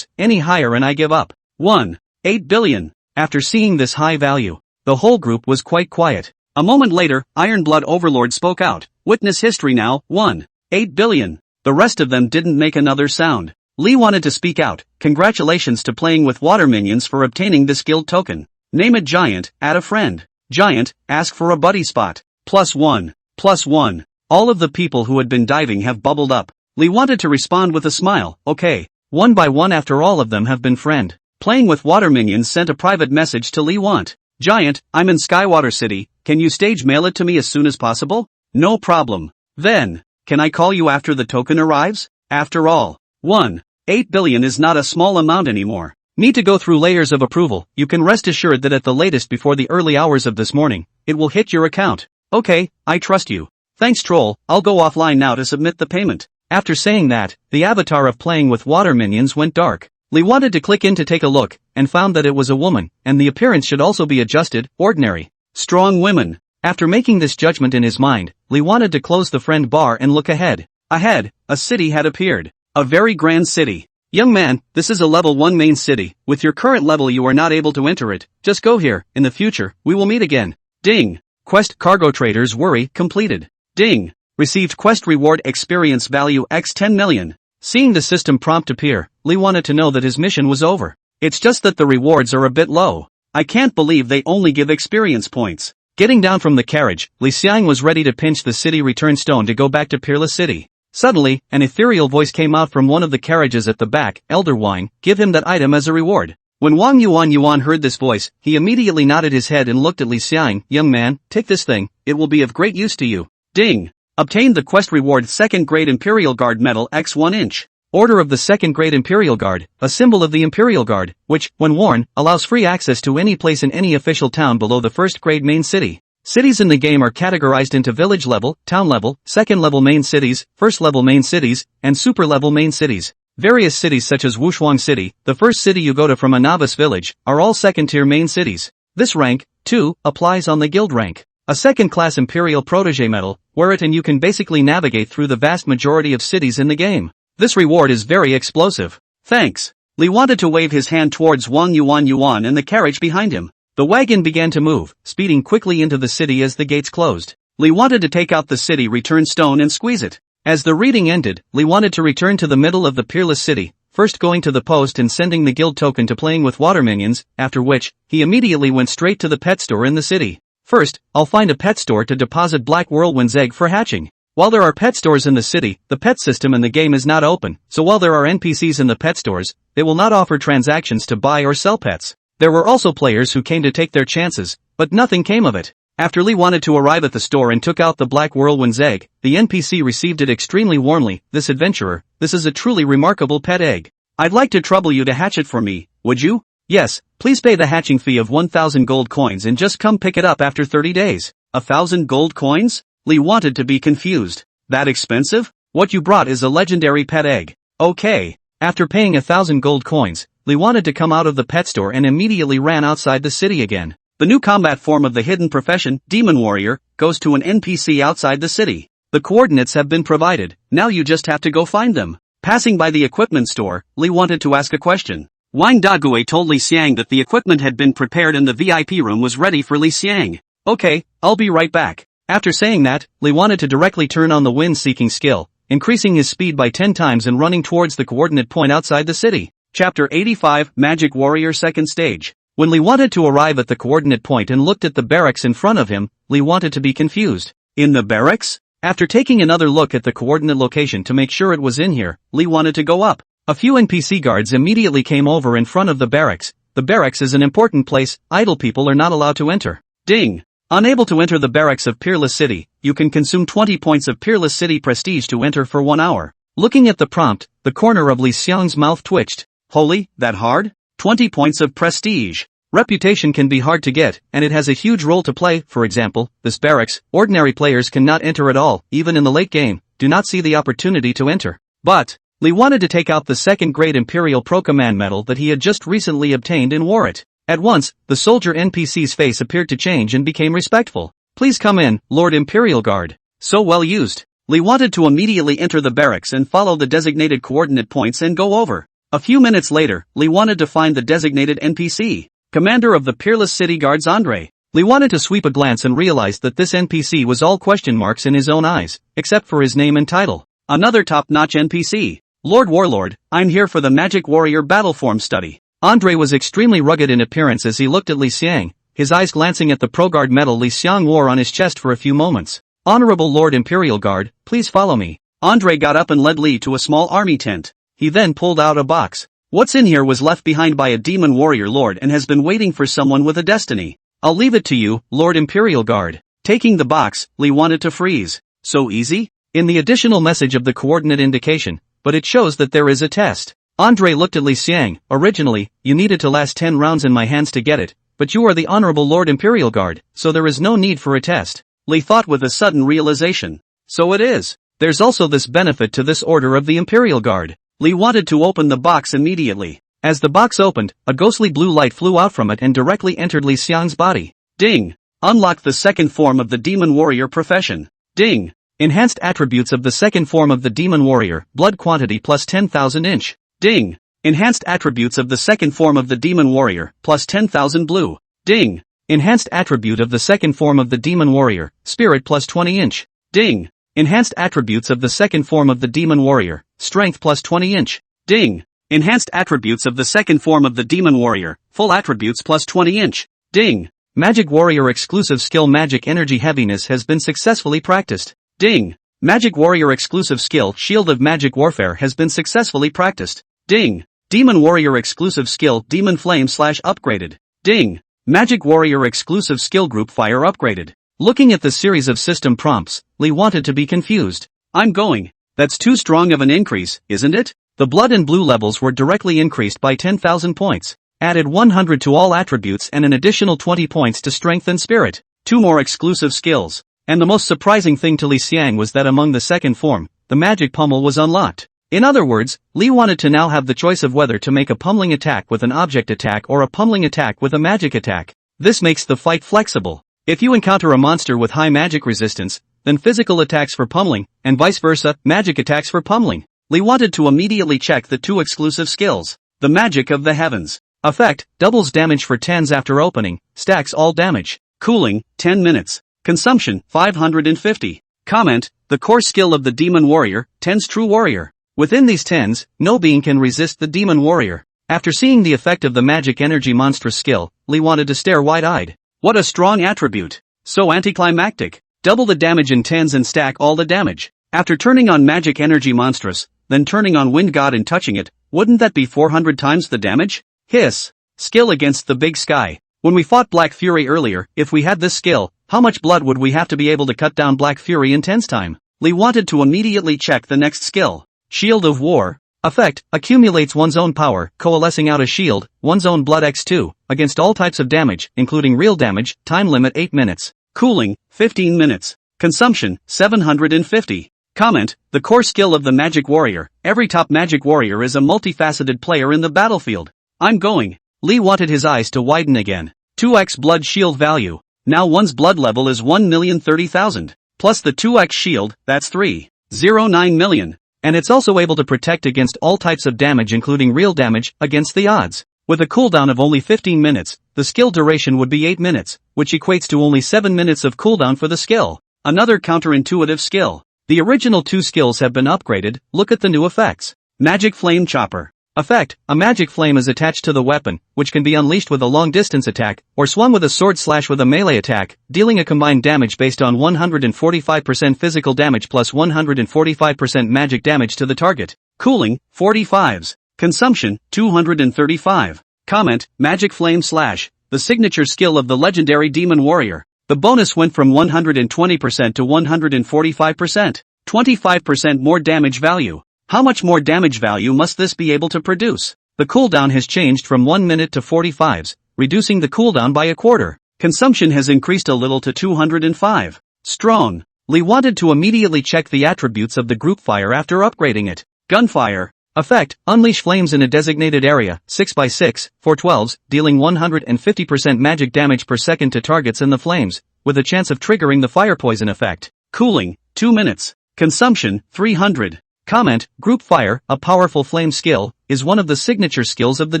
any higher and I give up. $8 billion. After seeing this high value, the whole group was quite quiet. A moment later, Iron Blood Overlord spoke out. Witness history now, $8 billion. The rest of them didn't make another sound. Lee wanted to speak out. Congratulations to Playing with Water minions for obtaining this guild token. Name a giant, add a friend. Giant, ask for a buddy spot. +1. +1. All of the people who had been diving have bubbled up. Lee wanted to respond with a smile. Okay. One by one after all of them have been friend. Playing with Water minions sent a private message to Lee Want. Giant, I'm in Skywater City, can you stage mail it to me as soon as possible? No problem. Then, can I call you after the token arrives? After all, $8 billion is not a small amount anymore. Need to go through layers of approval. You can rest assured that at the latest before the early hours of this morning, it will hit your account. Okay, I trust you. Thanks troll, I'll go offline now to submit the payment. After saying that, the avatar of Playing with Water minions went dark. Lee wanted to click in to take a look, and found that it was a woman, and the appearance should also be adjusted, ordinary. Strong women. After making this judgment in his mind, Lee wanted to close the friend bar and look ahead. Ahead, a city had appeared. A very grand city. Young man, this is a level 1 main city. With your current level you are not able to enter it. Just go here, in the future, we will meet again. Ding. Quest Cargo Traders Worry completed. Ding. Received quest reward experience value x 10 million. Seeing the system prompt appear, Lee wanted to know that his mission was over. It's just that the rewards are a bit low. I can't believe they only give experience points. Getting down from the carriage, Li Xiang was ready to pinch the city return stone to go back to Peerless City. Suddenly, an ethereal voice came out from one of the carriages at the back. Elder Wine, give him that item as a reward. When Wang Yuan heard this voice, he immediately nodded his head and looked at Li Xiang. Young man, take this thing, it will be of great use to you. Ding. Obtained the quest reward 2nd grade Imperial Guard medal x 1 inch. Order of the 2nd grade Imperial Guard, a symbol of the Imperial Guard, which, when worn, allows free access to any place in any official town below the 1st grade main city. Cities in the game are categorized into village level, town level, 2nd level main cities, 1st level main cities, and super level main cities. Various cities such as Wushuang City, the first city you go to from a novice village, are all 2nd tier main cities. This rank, too, applies on the guild rank. A 2nd class Imperial Protégé medal, wear it and you can basically navigate through the vast majority of cities in the game. This reward is very explosive. Thanks. Lee wanted to wave his hand towards Wang Yuan and the carriage behind him. The wagon began to move, speeding quickly into the city as the gates closed. Lee wanted to take out the city return stone and squeeze it. As the reading ended, Lee wanted to return to the middle of the Peerless City, first going to the post and sending the guild token to Playing with Water minions, after which, he immediately went straight to the pet store in the city. First, I'll find a pet store to deposit Black Whirlwind's egg for hatching. While there are pet stores in the city, the pet system in the game is not open, so while there are NPCs in the pet stores, they will not offer transactions to buy or sell pets. There were also players who came to take their chances, but nothing came of it. After Lee wanted to arrive at the store and took out the Black Whirlwind's egg, the NPC received it extremely warmly. This adventurer, this is a truly remarkable pet egg. I'd like to trouble you to hatch it for me, would you? Yes, please pay the hatching fee of 1,000 gold coins and just come pick it up after 30 days. 1,000 gold coins? Lee wanted to be confused. That expensive? What you brought is a legendary pet egg. Okay. After paying 1,000 gold coins, Lee wanted to come out of the pet store and immediately ran outside the city again. The new combat form of the hidden profession, Demon Warrior, goes to an NPC outside the city. The coordinates have been provided, now you just have to go find them. Passing by the equipment store, Lee wanted to ask a question. Wang Dagui told Li Xiang that the equipment had been prepared and the VIP room was ready for Li Xiang. Okay, I'll be right back. After saying that, Lee wanted to directly turn on the wind-seeking skill, increasing his speed by 10 times and running towards the coordinate point outside the city. Chapter 85, Magic Warrior Second Stage. When Lee wanted to arrive at the coordinate point and looked at the barracks in front of him, Lee wanted to be confused. In the barracks? After taking another look at the coordinate location to make sure it was in here, Lee wanted to go up. A few NPC guards immediately came over in front of the barracks. The barracks is an important place, idle people are not allowed to enter. Ding! Unable to enter the barracks of Peerless City, you can consume 20 points of Peerless City prestige to enter for 1 hour. Looking at the prompt, the corner of Li Xiang's mouth twitched. Holy, that hard? 20 points of prestige. Reputation can be hard to get, and it has a huge role to play. For example, this barracks, ordinary players cannot enter at all, even in the late game, do not see the opportunity to enter. But Lee wanted to take out the second-grade Imperial Pro Command medal that he had just recently obtained and wore it. At once, the soldier NPC's face appeared to change and became respectful. Please come in, Lord Imperial Guard. So well used. Lee wanted to immediately enter the barracks and follow the designated coordinate points and go over. A few minutes later, Lee wanted to find the designated NPC. Commander of the Peerless City Guards Andre. Lee wanted to sweep a glance and realized that this NPC was all question marks in his own eyes, except for his name and title. Another top-notch NPC. Lord Warlord, I'm here for the Magic Warrior Battle Form study. Andre was extremely rugged in appearance as he looked at Li Xiang, his eyes glancing at the ProGuard medal Li Xiang wore on his chest for a few moments. Honorable Lord Imperial Guard, please follow me. Andre got up and led Li to a small army tent. He then pulled out a box. What's in here was left behind by a demon warrior lord and has been waiting for someone with a destiny. I'll leave it to you, Lord Imperial Guard. Taking the box, Lee wanted to freeze. So easy? In the additional message of the coordinate indication, but it shows that there is a test. Andre looked at Li Xiang. Originally, you needed to last 10 rounds in my hands to get it, but you are the Honorable Lord Imperial Guard, so there is no need for a test. Lee thought with a sudden realization. So it is. There's also this benefit to this order of the Imperial Guard. Lee wanted to open the box immediately. As the box opened, a ghostly blue light flew out from it and directly entered Li Xiang's body. Ding! Unlock the second form of the Demon Warrior profession. Ding! Enhanced attributes of the second form of the Demon Warrior, blood quantity plus 10,000 inch. Ding! Enhanced attributes of the second form of the Demon Warrior, plus 10,000 blue. Ding! Enhanced attribute of the second form of the Demon Warrior, spirit plus 20 inch. Ding! Enhanced attributes of the second form of the Demon Warrior, strength plus 20 inch. Ding! Enhanced attributes of the second form of the Demon Warrior, full attributes plus 20 inch. Ding! Magic Warrior exclusive skill Magic Energy Heaviness has been successfully practiced. Ding! Magic Warrior exclusive skill Shield of Magic Warfare has been successfully practiced. Ding! Demon Warrior exclusive skill Demon Flame / upgraded. Ding! Magic Warrior exclusive skill group Fire upgraded. Looking at the series of system prompts, Lee wanted to be confused. I'm going. That's too strong of an increase, isn't it? The blood and blue levels were directly increased by 10,000 points. Added 100 to all attributes and an additional 20 points to strength and spirit. 2 more exclusive skills. And the most surprising thing to Li Xiang was that among the second form, the magic pummel was unlocked. In other words, Lee wanted to now have the choice of whether to make a pummeling attack with an object attack or a pummeling attack with a magic attack. This makes the fight flexible. If you encounter a monster with high magic resistance, then physical attacks for pummeling, and vice versa, magic attacks for pummeling. Lee wanted to immediately check the 2 exclusive skills. The Magic of the Heavens. Effect, doubles damage for 10s after opening, stacks all damage. Cooling, 10 minutes. Consumption, 550. Comment, the core skill of the Demon Warrior, 10's True Warrior. Within these 10s, no being can resist the Demon Warrior. After seeing the effect of the Magic Energy Monstrous skill, Lee wanted to stare wide-eyed. What a strong attribute. So anticlimactic. Double the damage in tens and stack all the damage. After turning on Magic Energy Monstrous, then turning on Wind God and touching it, wouldn't that be 400 times the damage? Hiss. Skill against the Big Sky. When we fought Black Fury earlier, if we had this skill, how much blood would we have to be able to cut down Black Fury in tens time? Lee wanted to immediately check the next skill. Shield of War. Effect, accumulates one's own power, coalescing out a shield, one's own blood x2, against all types of damage, including real damage, time limit 8 minutes. Cooling, 15 minutes. Consumption, 750. Comment, the core skill of the Magic Warrior. Every top Magic Warrior is a multifaceted player in the battlefield. I'm going. Lee wanted his eyes to widen again. 2x blood shield value. Now one's blood level is 1,030,000. Plus the 2x shield, that's 309 million. And it's also able to protect against all types of damage including real damage, against the odds. With a cooldown of only 15 minutes, the skill duration would be 8 minutes, which equates to only 7 minutes of cooldown for the skill. Another counterintuitive skill. The original two skills have been upgraded, look at the new effects. Magic Flame Chopper. Effect, a magic flame is attached to the weapon, which can be unleashed with a long-distance attack, or swung with a sword slash with a melee attack, dealing a combined damage based on 145% physical damage plus 145% magic damage to the target. Cooling, 45s. Consumption, 235. Comment, Magic Flame Slash, the signature skill of the legendary Demon Warrior. The bonus went from 120% to 145%. 25% more damage value. How much more damage value must this be able to produce? The cooldown has changed from 1 minute to 45s, reducing the cooldown by a quarter. Consumption has increased a little to 205. Strong. Lee wanted to immediately check the attributes of the group fire after upgrading it. Gunfire. Effect, unleash flames in a designated area, 6x6, 412s, dealing 150% magic damage per second to targets in the flames, with a chance of triggering the fire poison effect. Cooling, 2 minutes. Consumption, 300. Comment, Group Fire, a powerful flame skill, is one of the signature skills of the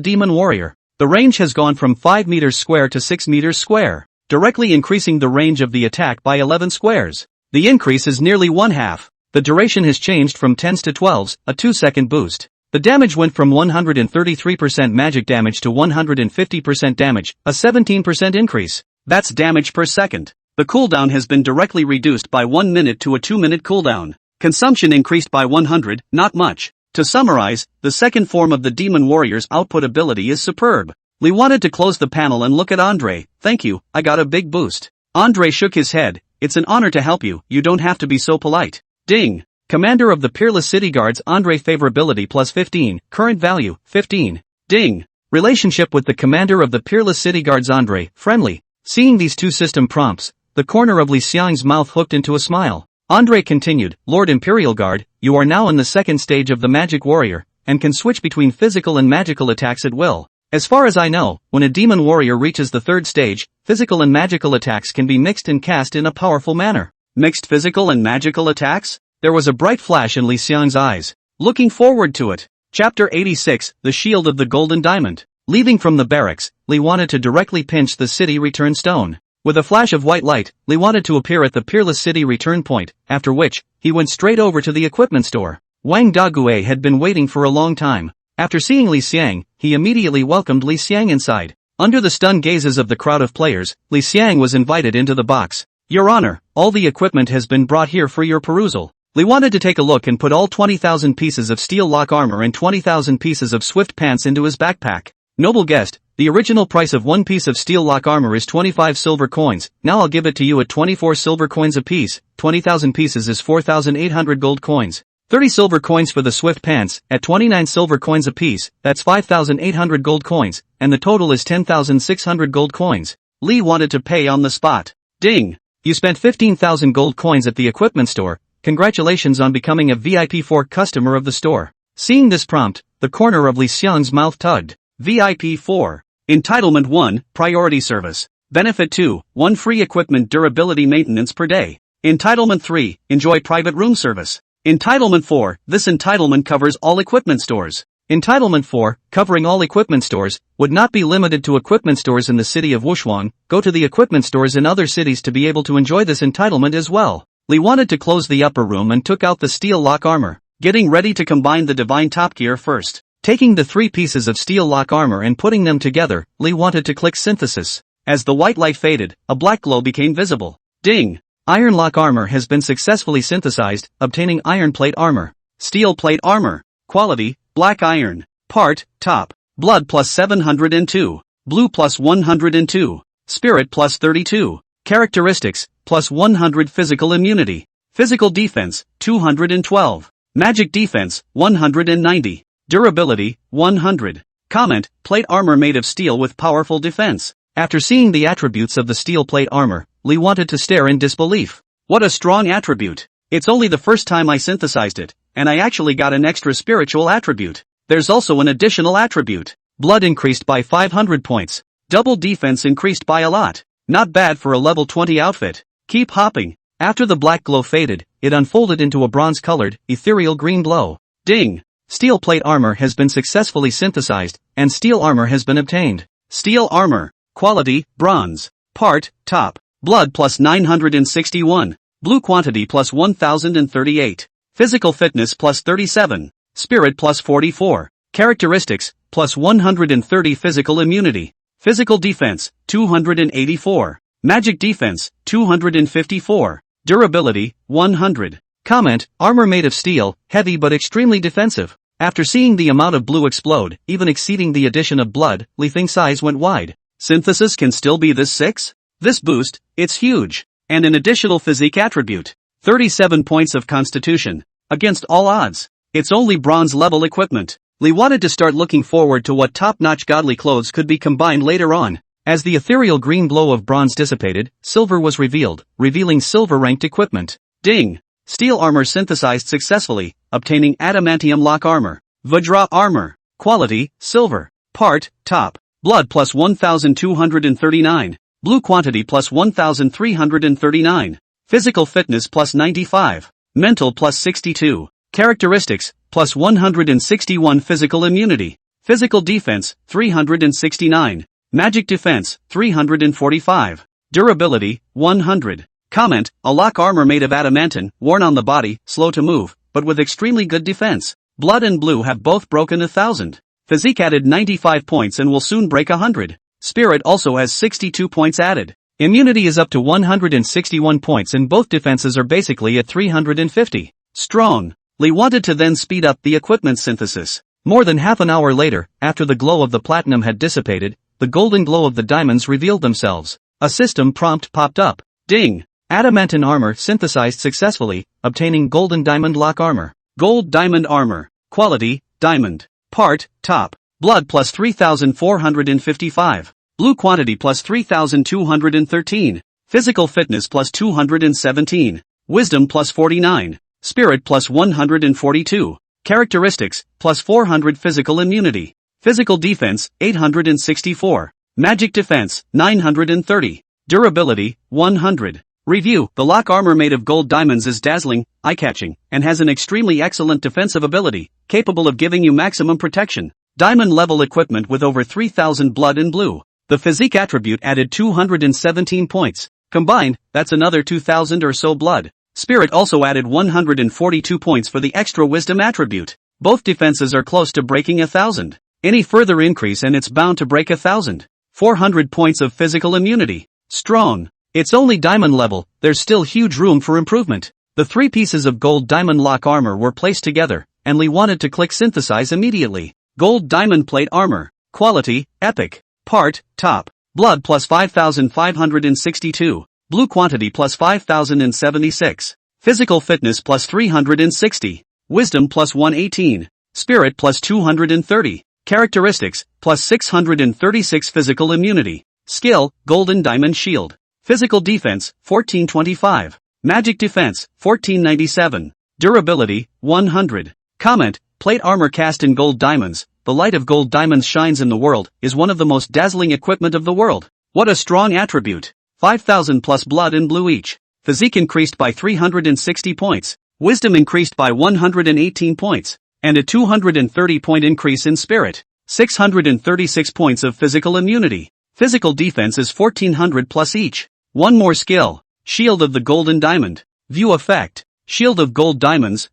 Demon Warrior. The range has gone from 5 meters square to 6 meters square, directly increasing the range of the attack by 11 squares. The increase is nearly 1/2. The duration has changed from 10s to 12s, a 2-second boost. The damage went from 133% magic damage to 150% damage, a 17% increase. That's damage per second. The cooldown has been directly reduced by 1 minute to a 2-minute cooldown. Consumption increased by 100, not much. To summarize, the second form of the Demon Warrior's output ability is superb. Lee wanted to close the panel and look at Andre. Thank you, I got a big boost. Andre shook his head. It's an honor to help you, you don't have to be so polite. Ding. Commander of the Peerless City Guards Andre favorability plus 15, current value, 15. Ding. Relationship with the Commander of the Peerless City Guards Andre, friendly. Seeing these two system prompts, the corner of Li Xiang's mouth hooked into a smile. Andre continued, Lord Imperial Guard, you are now in the second stage of the Magic Warrior, and can switch between physical and magical attacks at will. As far as I know, when a Demon Warrior reaches the third stage, physical and magical attacks can be mixed and cast in a powerful manner. Mixed physical and magical attacks? There was a bright flash in Li Xiang's eyes. Looking forward to it. Chapter 86, The Shield of the Golden Diamond. Leaving from the barracks, Li wanted to directly pinch the city return stone. With a flash of white light, Li wanted to appear at the Peerless City return point, after which, he went straight over to the equipment store. Wang Dague had been waiting for a long time. After seeing Li Xiang, he immediately welcomed Li Xiang inside. Under the stunned gazes of the crowd of players, Li Xiang was invited into the box. Your Honor, all the equipment has been brought here for your perusal. Li wanted to take a look and put all 20,000 pieces of steel lock armor and 20,000 pieces of swift pants into his backpack. Noble guest, the original price of one piece of steel lock armor is 25 silver coins, now I'll give it to you at 24 silver coins apiece. 20,000 pieces is 4,800 gold coins. 30 silver coins for the swift pants, at 29 silver coins apiece, that's 5,800 gold coins, and the total is 10,600 gold coins. Li wanted to pay on the spot. Ding! You spent 15,000 gold coins at the equipment store, congratulations on becoming a VIP 4 customer of the store. Seeing this prompt, the corner of Li Xiang's mouth tugged. VIP 4. Entitlement 1, Priority Service. Benefit 2, 1 free equipment durability maintenance per day. Entitlement 3, Enjoy private room service. Entitlement 4, this entitlement covers all equipment stores. Entitlement 4, covering all equipment stores, would not be limited to equipment stores in the city of Wushuang, go to the equipment stores in other cities to be able to enjoy this entitlement as well. Li wanted to close the upper room and took out the steel lock armor, getting ready to combine the divine top gear first. Taking the 3 pieces of steel lock armor and putting them together, Li wanted to click synthesis. As the white light faded, a black glow became visible. Ding! Iron lock armor has been successfully synthesized, obtaining iron plate armor. Steel plate armor. Quality, black iron. Part, top. Blood plus 702. Blue plus 102. Spirit plus 32. Characteristics, plus 100 physical immunity. Physical defense, 212. Magic defense, 190. Durability, 100. Comment, plate armor made of steel with powerful defense. After seeing the attributes of the steel plate armor, Lee wanted to stare in disbelief. What a strong attribute. It's only the first time I synthesized it, and I actually got an extra spiritual attribute. There's also an additional attribute. Blood increased by 500 points. Double defense increased by a lot. Not bad for a level 20 outfit. Keep hopping. After the black glow faded, it unfolded into a bronze-colored, ethereal green glow. Ding! Steel plate armor has been successfully synthesized, and steel armor has been obtained. Steel armor. Quality, bronze. Part, top. Blood plus 961. Blue quantity plus 1038. Physical fitness plus 37. Spirit plus 44. Characteristics, plus 130 physical immunity. Physical defense, 284. Magic defense, 254. Durability, 100. Comment, armor made of steel, heavy but extremely defensive. After seeing the amount of blue explode, even exceeding the addition of blood, Lee Thing's eyes went wide. Synthesis can still be this 6? This boost, it's huge. And an additional physique attribute. 37 points of constitution. Against all odds. It's only bronze level equipment. Lee wanted to start looking forward to what top-notch godly clothes could be combined later on. As the ethereal green glow of bronze dissipated, silver was revealed, revealing silver-ranked equipment. Ding! Steel armor synthesized successfully, obtaining adamantium lock armor. Vajra armor. Quality, silver. Part, top. Blood plus 1239. Blue quantity plus 1339. Physical fitness plus 95. Mental plus 62. Characteristics, plus 161 physical immunity. Physical defense, 369. Magic defense, 345. Durability, 100. Comment, a lock armor made of adamantine, worn on the body, slow to move, but with extremely good defense. Blood and blue have both broken 1,000. Physique added 95 points and will soon break 100. Spirit also has 62 points added. Immunity is up to 161 points and both defenses are basically at 350. Strong. Lee wanted to then speed up the equipment synthesis. More than half an hour later, after the glow of the platinum had dissipated, the golden glow of the diamonds revealed themselves. A system prompt popped up. Ding! Adamantine armor synthesized successfully, obtaining golden diamond lock armor. Gold diamond armor. Quality, diamond. Part, top. Blood plus 3455. Blue quantity plus 3213. Physical fitness plus 217. Wisdom plus 49. Spirit plus 142. Characteristics, plus 400 physical immunity. Physical defense, 864. Magic defense, 930. Durability, 100. Review, the lock armor made of gold diamonds is dazzling, eye-catching, and has an extremely excellent defensive ability, capable of giving you maximum protection. Diamond level equipment with over 3000 blood and blue. The physique attribute added 217 points. Combined, that's another 2000 or so blood. Spirit also added 142 points for the extra wisdom attribute. Both defenses are close to breaking 1000. Any further increase and it's bound to break 1000. 400 points of physical immunity. Strong. It's only diamond level, there's still huge room for improvement. The 3 pieces of gold diamond lock armor were placed together, and Lee wanted to click synthesize immediately. Gold diamond plate armor. Quality, epic. Part, top. Blood plus 5562. Blue quantity plus 5076. Physical fitness plus 360. Wisdom plus 118. Spirit plus 230. Characteristics, plus 636 physical immunity. Skill, golden diamond shield. Physical defense, 1425. Magic defense, 1497. Durability, 100. Comment, plate armor cast in gold diamonds. The light of gold diamonds shines in the world, is one of the most dazzling equipment of the world. What a strong attribute. 5000 plus blood and blue each. Physique increased by 360 points. Wisdom increased by 118 points. And a 230 point increase in spirit. 636 points of physical immunity. Physical defense is 1400 plus each. One more skill. Shield of the golden diamond. View effect. Shield of gold diamonds,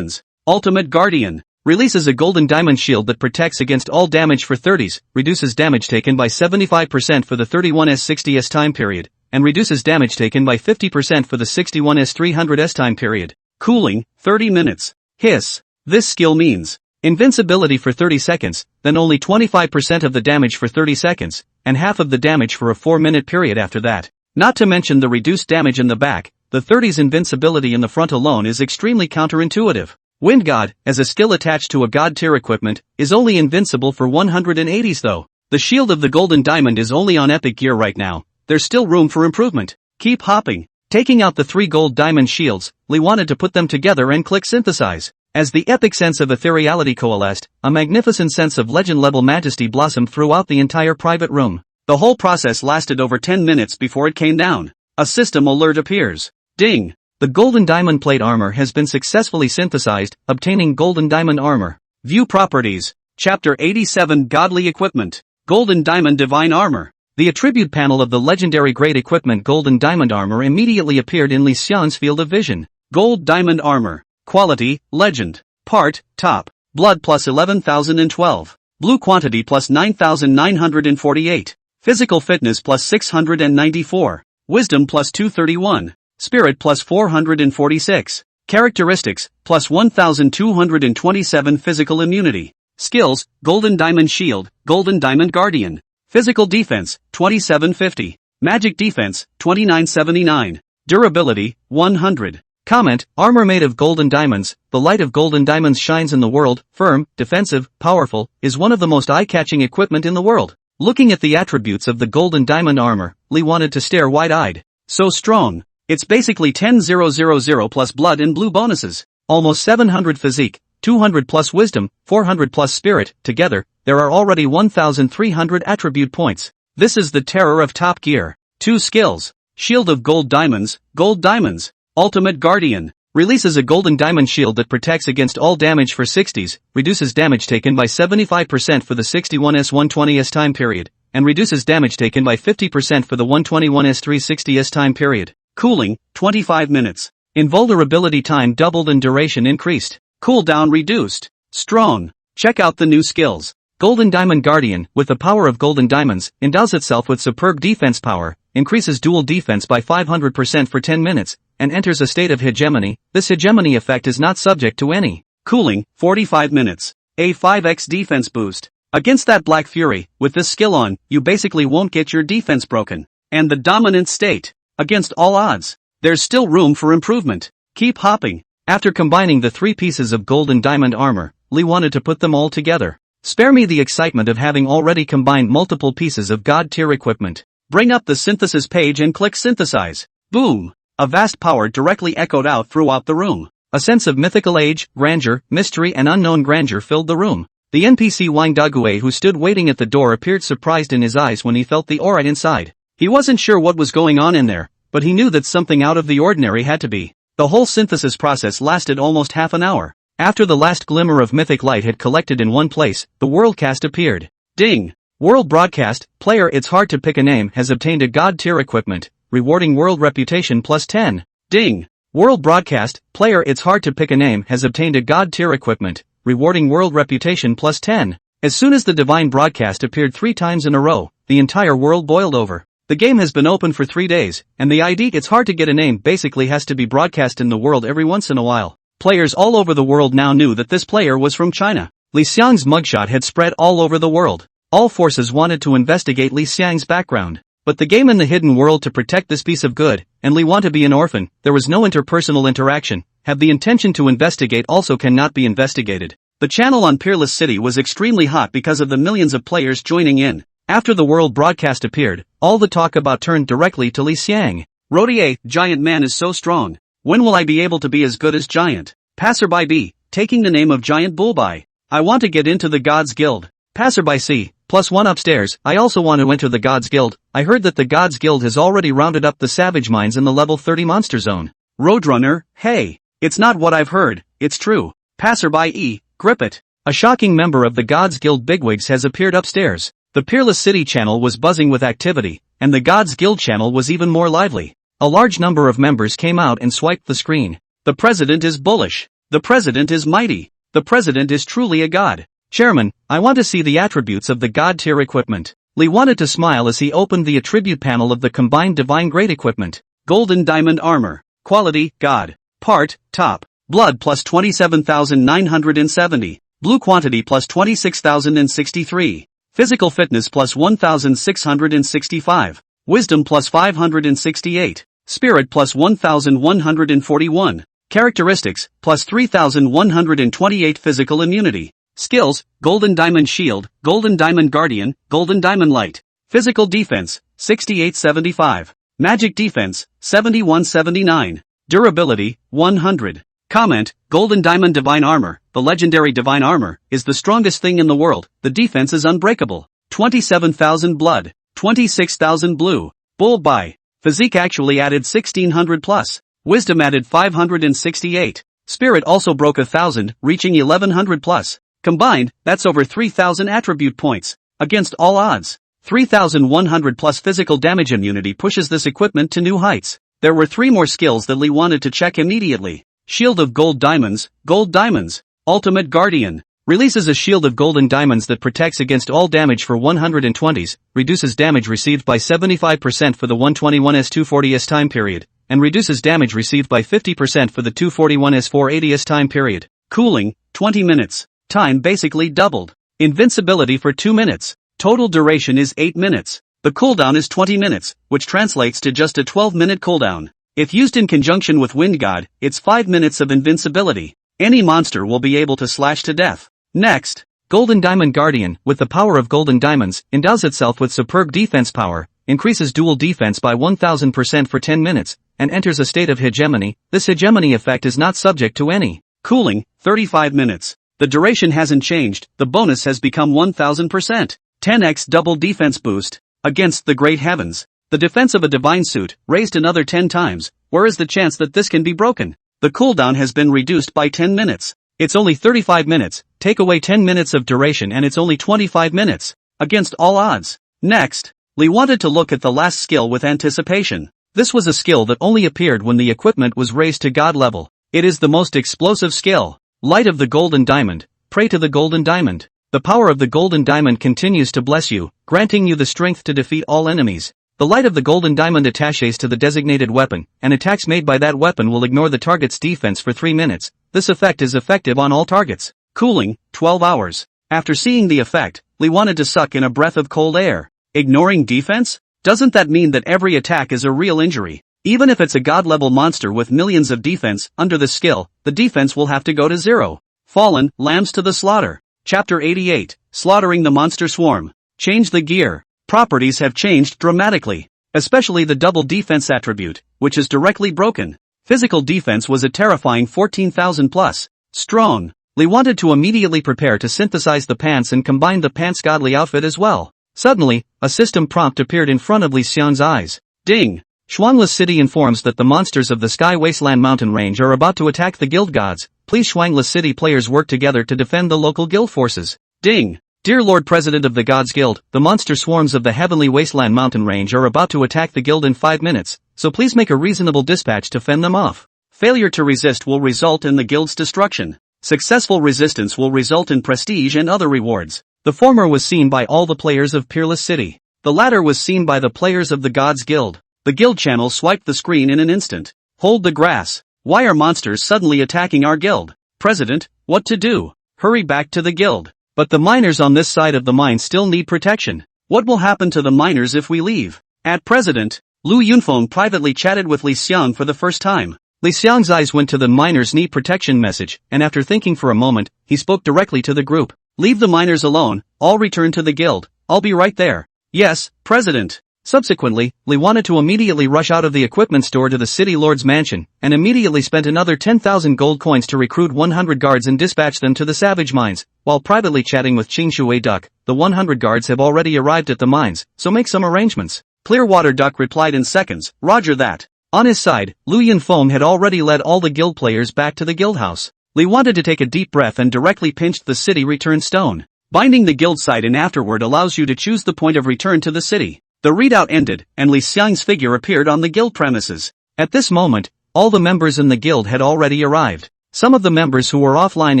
Ultimate Guardian. Releases a golden diamond shield that protects against all damage for 30s, reduces damage taken by 75% for the 31s-60s time period, and reduces damage taken by 50% for the 61s-300s time period. Cooling, 30 minutes. Hiss. This skill means invincibility for 30 seconds, then only 25% of the damage for 30 seconds, and half of the damage for a 4-minute period after that. Not to mention the reduced damage in the back, the 30's invincibility in the front alone is extremely counterintuitive. Wind God, as a skill attached to a god tier equipment, is only invincible for 180s though. The shield of the golden diamond is only on epic gear right now. There's still room for improvement. Keep hopping. Taking out the 3 gold diamond shields, Lee wanted to put them together and click synthesize. As the epic sense of ethereality coalesced, a magnificent sense of legend-level majesty blossomed throughout the entire private room. The whole process lasted over 10 minutes before it came down. A system alert appears. Ding! The golden diamond plate armor has been successfully synthesized, obtaining golden diamond armor. View properties. Chapter 87 Godly Equipment. Golden Diamond Divine Armor. The attribute panel of the legendary great equipment Golden Diamond Armor immediately appeared in Li Xiang's field of vision. Gold Diamond Armor. Quality, Legend. Part, Top. Blood plus 11,012. Blue quantity plus 9,948. Physical fitness plus 694. Wisdom plus 231. Spirit plus 446. Characteristics, plus 1,227 physical immunity. Skills, Golden Diamond Shield, Golden Diamond Guardian. Physical defense, 2750. Magic defense, 2979. Durability, 100. Comment, armor made of golden diamonds, the light of golden diamonds shines in the world, firm, defensive, powerful, is one of the most eye-catching equipment in the world. Looking at the attributes of the golden diamond armor, Lee wanted to stare wide-eyed. So strong. It's basically 10,000 plus blood and blue bonuses. Almost 700 physique, 200 plus wisdom, 400 plus spirit, together, there are already 1,300 attribute points. This is the terror of Top Gear. 2 skills. Shield of Gold Diamonds, Gold Diamonds. Ultimate Guardian. Releases a golden diamond shield that protects against all damage for 60s, reduces damage taken by 75% for the 61s-120s time period, and reduces damage taken by 50% for the 121s-360s time period. Cooling, 25 minutes. Invulnerability time doubled and duration increased. Cooldown reduced. Strong. Check out the new skills. Golden Diamond Guardian, with the power of golden diamonds, endows itself with superb defense power, increases dual defense by 500% for 10 minutes, and enters a state of hegemony. This hegemony effect is not subject to any cooling, 45 minutes. A 5x defense boost. Against that Black Fury, with this skill on, you basically won't get your defense broken. And the dominant state. Against all odds. There's still room for improvement. Keep hopping. After combining the 3 pieces of golden diamond armor, Lee wanted to put them all together. Spare me the excitement of having already combined multiple pieces of god tier equipment. Bring up the synthesis page and click synthesize. Boom! A vast power directly echoed out throughout the room. A sense of mythical age, grandeur, mystery and unknown grandeur filled the room. The NPC Wang Dague who stood waiting at the door appeared surprised in his eyes when he felt the aura inside. He wasn't sure what was going on in there, but he knew that something out of the ordinary had to be. The whole synthesis process lasted almost half an hour. After the last glimmer of mythic light had collected in one place, the worldcast appeared. Ding! World broadcast, player it's hard to pick a name has obtained a god tier equipment, rewarding world reputation plus 10. Ding! World broadcast, player it's hard to pick a name has obtained a god tier equipment, rewarding world reputation plus 10. As soon as the divine broadcast appeared 3 times in a row, the entire world boiled over. The game has been open for 3 days, and the ID it's hard to get a name basically has to be broadcast in the world every once in a while. Players all over the world now knew that this player was from China. Li Xiang's mugshot had spread all over the world. All forces wanted to investigate Li Xiang's background. But the game in the hidden world to protect this piece of good, and Li want to be an orphan, there was no interpersonal interaction, have the intention to investigate also cannot be investigated. The channel on Peerless City was extremely hot because of the millions of players joining in. After the world broadcast appeared, all the talk about turned directly to Li Xiang. Rodier, Giant Man is so strong. When will I be able to be as good as Giant? Passerby B, taking the name of Giant Bullby. I want to get into the Gods Guild. Passerby C, +1 upstairs, I also want to enter the Gods Guild. I heard that the Gods Guild has already rounded up the Savage Mines in the level 30 monster zone. Roadrunner, hey. It's not what I've heard, it's true. Passerby E, grip it. A shocking member of the Gods Guild bigwigs has appeared upstairs. The Peerless City channel was buzzing with activity, and the Gods Guild channel was even more lively. A large number of members came out and swiped the screen. The president is bullish. The president is mighty. The president is truly a god. Chairman, I want to see the attributes of the god tier equipment. Lee wanted to smile as he opened the attribute panel of the combined divine grade equipment. Golden diamond armor. Quality, god. Part, top. Blood plus 27,970. Blue quantity plus 26,063. Physical fitness plus 1,665. Wisdom plus 568. Spirit plus 1,141. Characteristics, plus 3,128 physical immunity. Skills, Golden Diamond Shield, Golden Diamond Guardian, Golden Diamond Light. Physical defense, 6875. Magic defense, 7179. Durability, 100. Comment, Golden Diamond Divine Armor, the legendary Divine Armor, is the strongest thing in the world, the defense is unbreakable. 27,000 blood, 26,000 blue. Bull buy. Physique actually added 1600 plus. Wisdom added 568. Spirit also broke 1,000, reaching 1100 plus. Combined, that's over 3,000 attribute points. Against all odds. 3,100 plus physical damage immunity pushes this equipment to new heights. There were 3 more skills that Lee wanted to check immediately. Shield of Gold Diamonds, Gold Diamonds. Ultimate Guardian. Releases a shield of golden diamonds that protects against all damage for 120s, reduces damage received by 75% for the 121s 240s time period, and reduces damage received by 50% for the 241s 480s time period. Cooling, 20 minutes. Time basically doubled. Invincibility for 2 minutes. Total duration is 8 minutes. The cooldown is 20 minutes, which translates to just a 12-minute cooldown. If used in conjunction with Wind God, it's 5 minutes of invincibility. Any monster will be able to slash to death. Next, Golden Diamond Guardian, with the power of golden diamonds, endows itself with superb defense power, increases dual defense by 1000% for 10 minutes, and enters a state of hegemony. This hegemony effect is not subject to any cooling, 35 minutes. The duration hasn't changed, the bonus has become 1000%. 10x double defense boost. Against the great heavens. The defense of a divine suit, raised another 10 times, where is the chance that this can be broken? The cooldown has been reduced by 10 minutes. It's only 35 minutes, take away 10 minutes of duration and it's only 25 minutes. Against all odds. Next, Lee wanted to look at the last skill with anticipation. This was a skill that only appeared when the equipment was raised to god level. It is the most explosive skill. Light of the Golden Diamond. Pray to the Golden Diamond. The power of the Golden Diamond continues to bless you, granting you the strength to defeat all enemies. The light of the Golden Diamond attaches to the designated weapon, and attacks made by that weapon will ignore the target's defense for 3 minutes. This effect is effective on all targets. Cooling, 12 hours. After seeing the effect, Lee wanted to suck in a breath of cold air. Ignoring defense? Doesn't that mean that every attack is a real injury? Even if it's a god-level monster with millions of defense, under the skill, the defense will have to go to 0. Fallen, lambs to the slaughter. Chapter 88, Slaughtering the Monster Swarm. Change the gear. Properties have changed dramatically. Especially the double defense attribute, which is directly broken. Physical defense was a terrifying 14,000 plus. Strong. Lee wanted to immediately prepare to synthesize the pants and combine the pants godly outfit as well. Suddenly, a system prompt appeared in front of Lee Xiang's eyes. Ding! Shuangless City informs that the monsters of the Sky Wasteland mountain range are about to attack the guild gods. Please Shuangless City players work together to defend the local guild forces. Ding! Dear Lord President of the Gods Guild, the monster swarms of the Heavenly Wasteland mountain range are about to attack the guild in 5 minutes, so please make a reasonable dispatch to fend them off. Failure to resist will result in the guild's destruction. Successful resistance will result in prestige and other rewards. The former was seen by all the players of Peerless City. The latter was seen by the players of the Gods Guild. The guild channel swiped the screen in an instant. Hold the grass. Why are monsters suddenly attacking our guild? President, what to do? Hurry back to the guild. But the miners on this side of the mine still need protection. What will happen to the miners if we leave? At President, Lu Yunfeng privately chatted with Li Xiang for the first time. Li Xiang's eyes went to the miners need protection message, and after thinking for a moment, he spoke directly to the group. Leave the miners alone, I'll return to the guild, I'll be right there. Yes, President. Subsequently, Li wanted to immediately rush out of the equipment store to the city lord's mansion, and immediately spent another 10,000 gold coins to recruit 100 guards and dispatch them to the savage mines. While privately chatting with Qingshui Duck, the 100 guards have already arrived at the mines, so make some arrangements. Clearwater Duck replied in seconds, Roger that. On his side, Lu Yunfeng had already led all the guild players back to the guild house. Li wanted to take a deep breath and directly pinched the city return stone. Binding the guild site in afterward allows you to choose the point of return to the city. The readout ended, and Li Xiang's figure appeared on the guild premises. At this moment, all the members in the guild had already arrived. Some of the members who were offline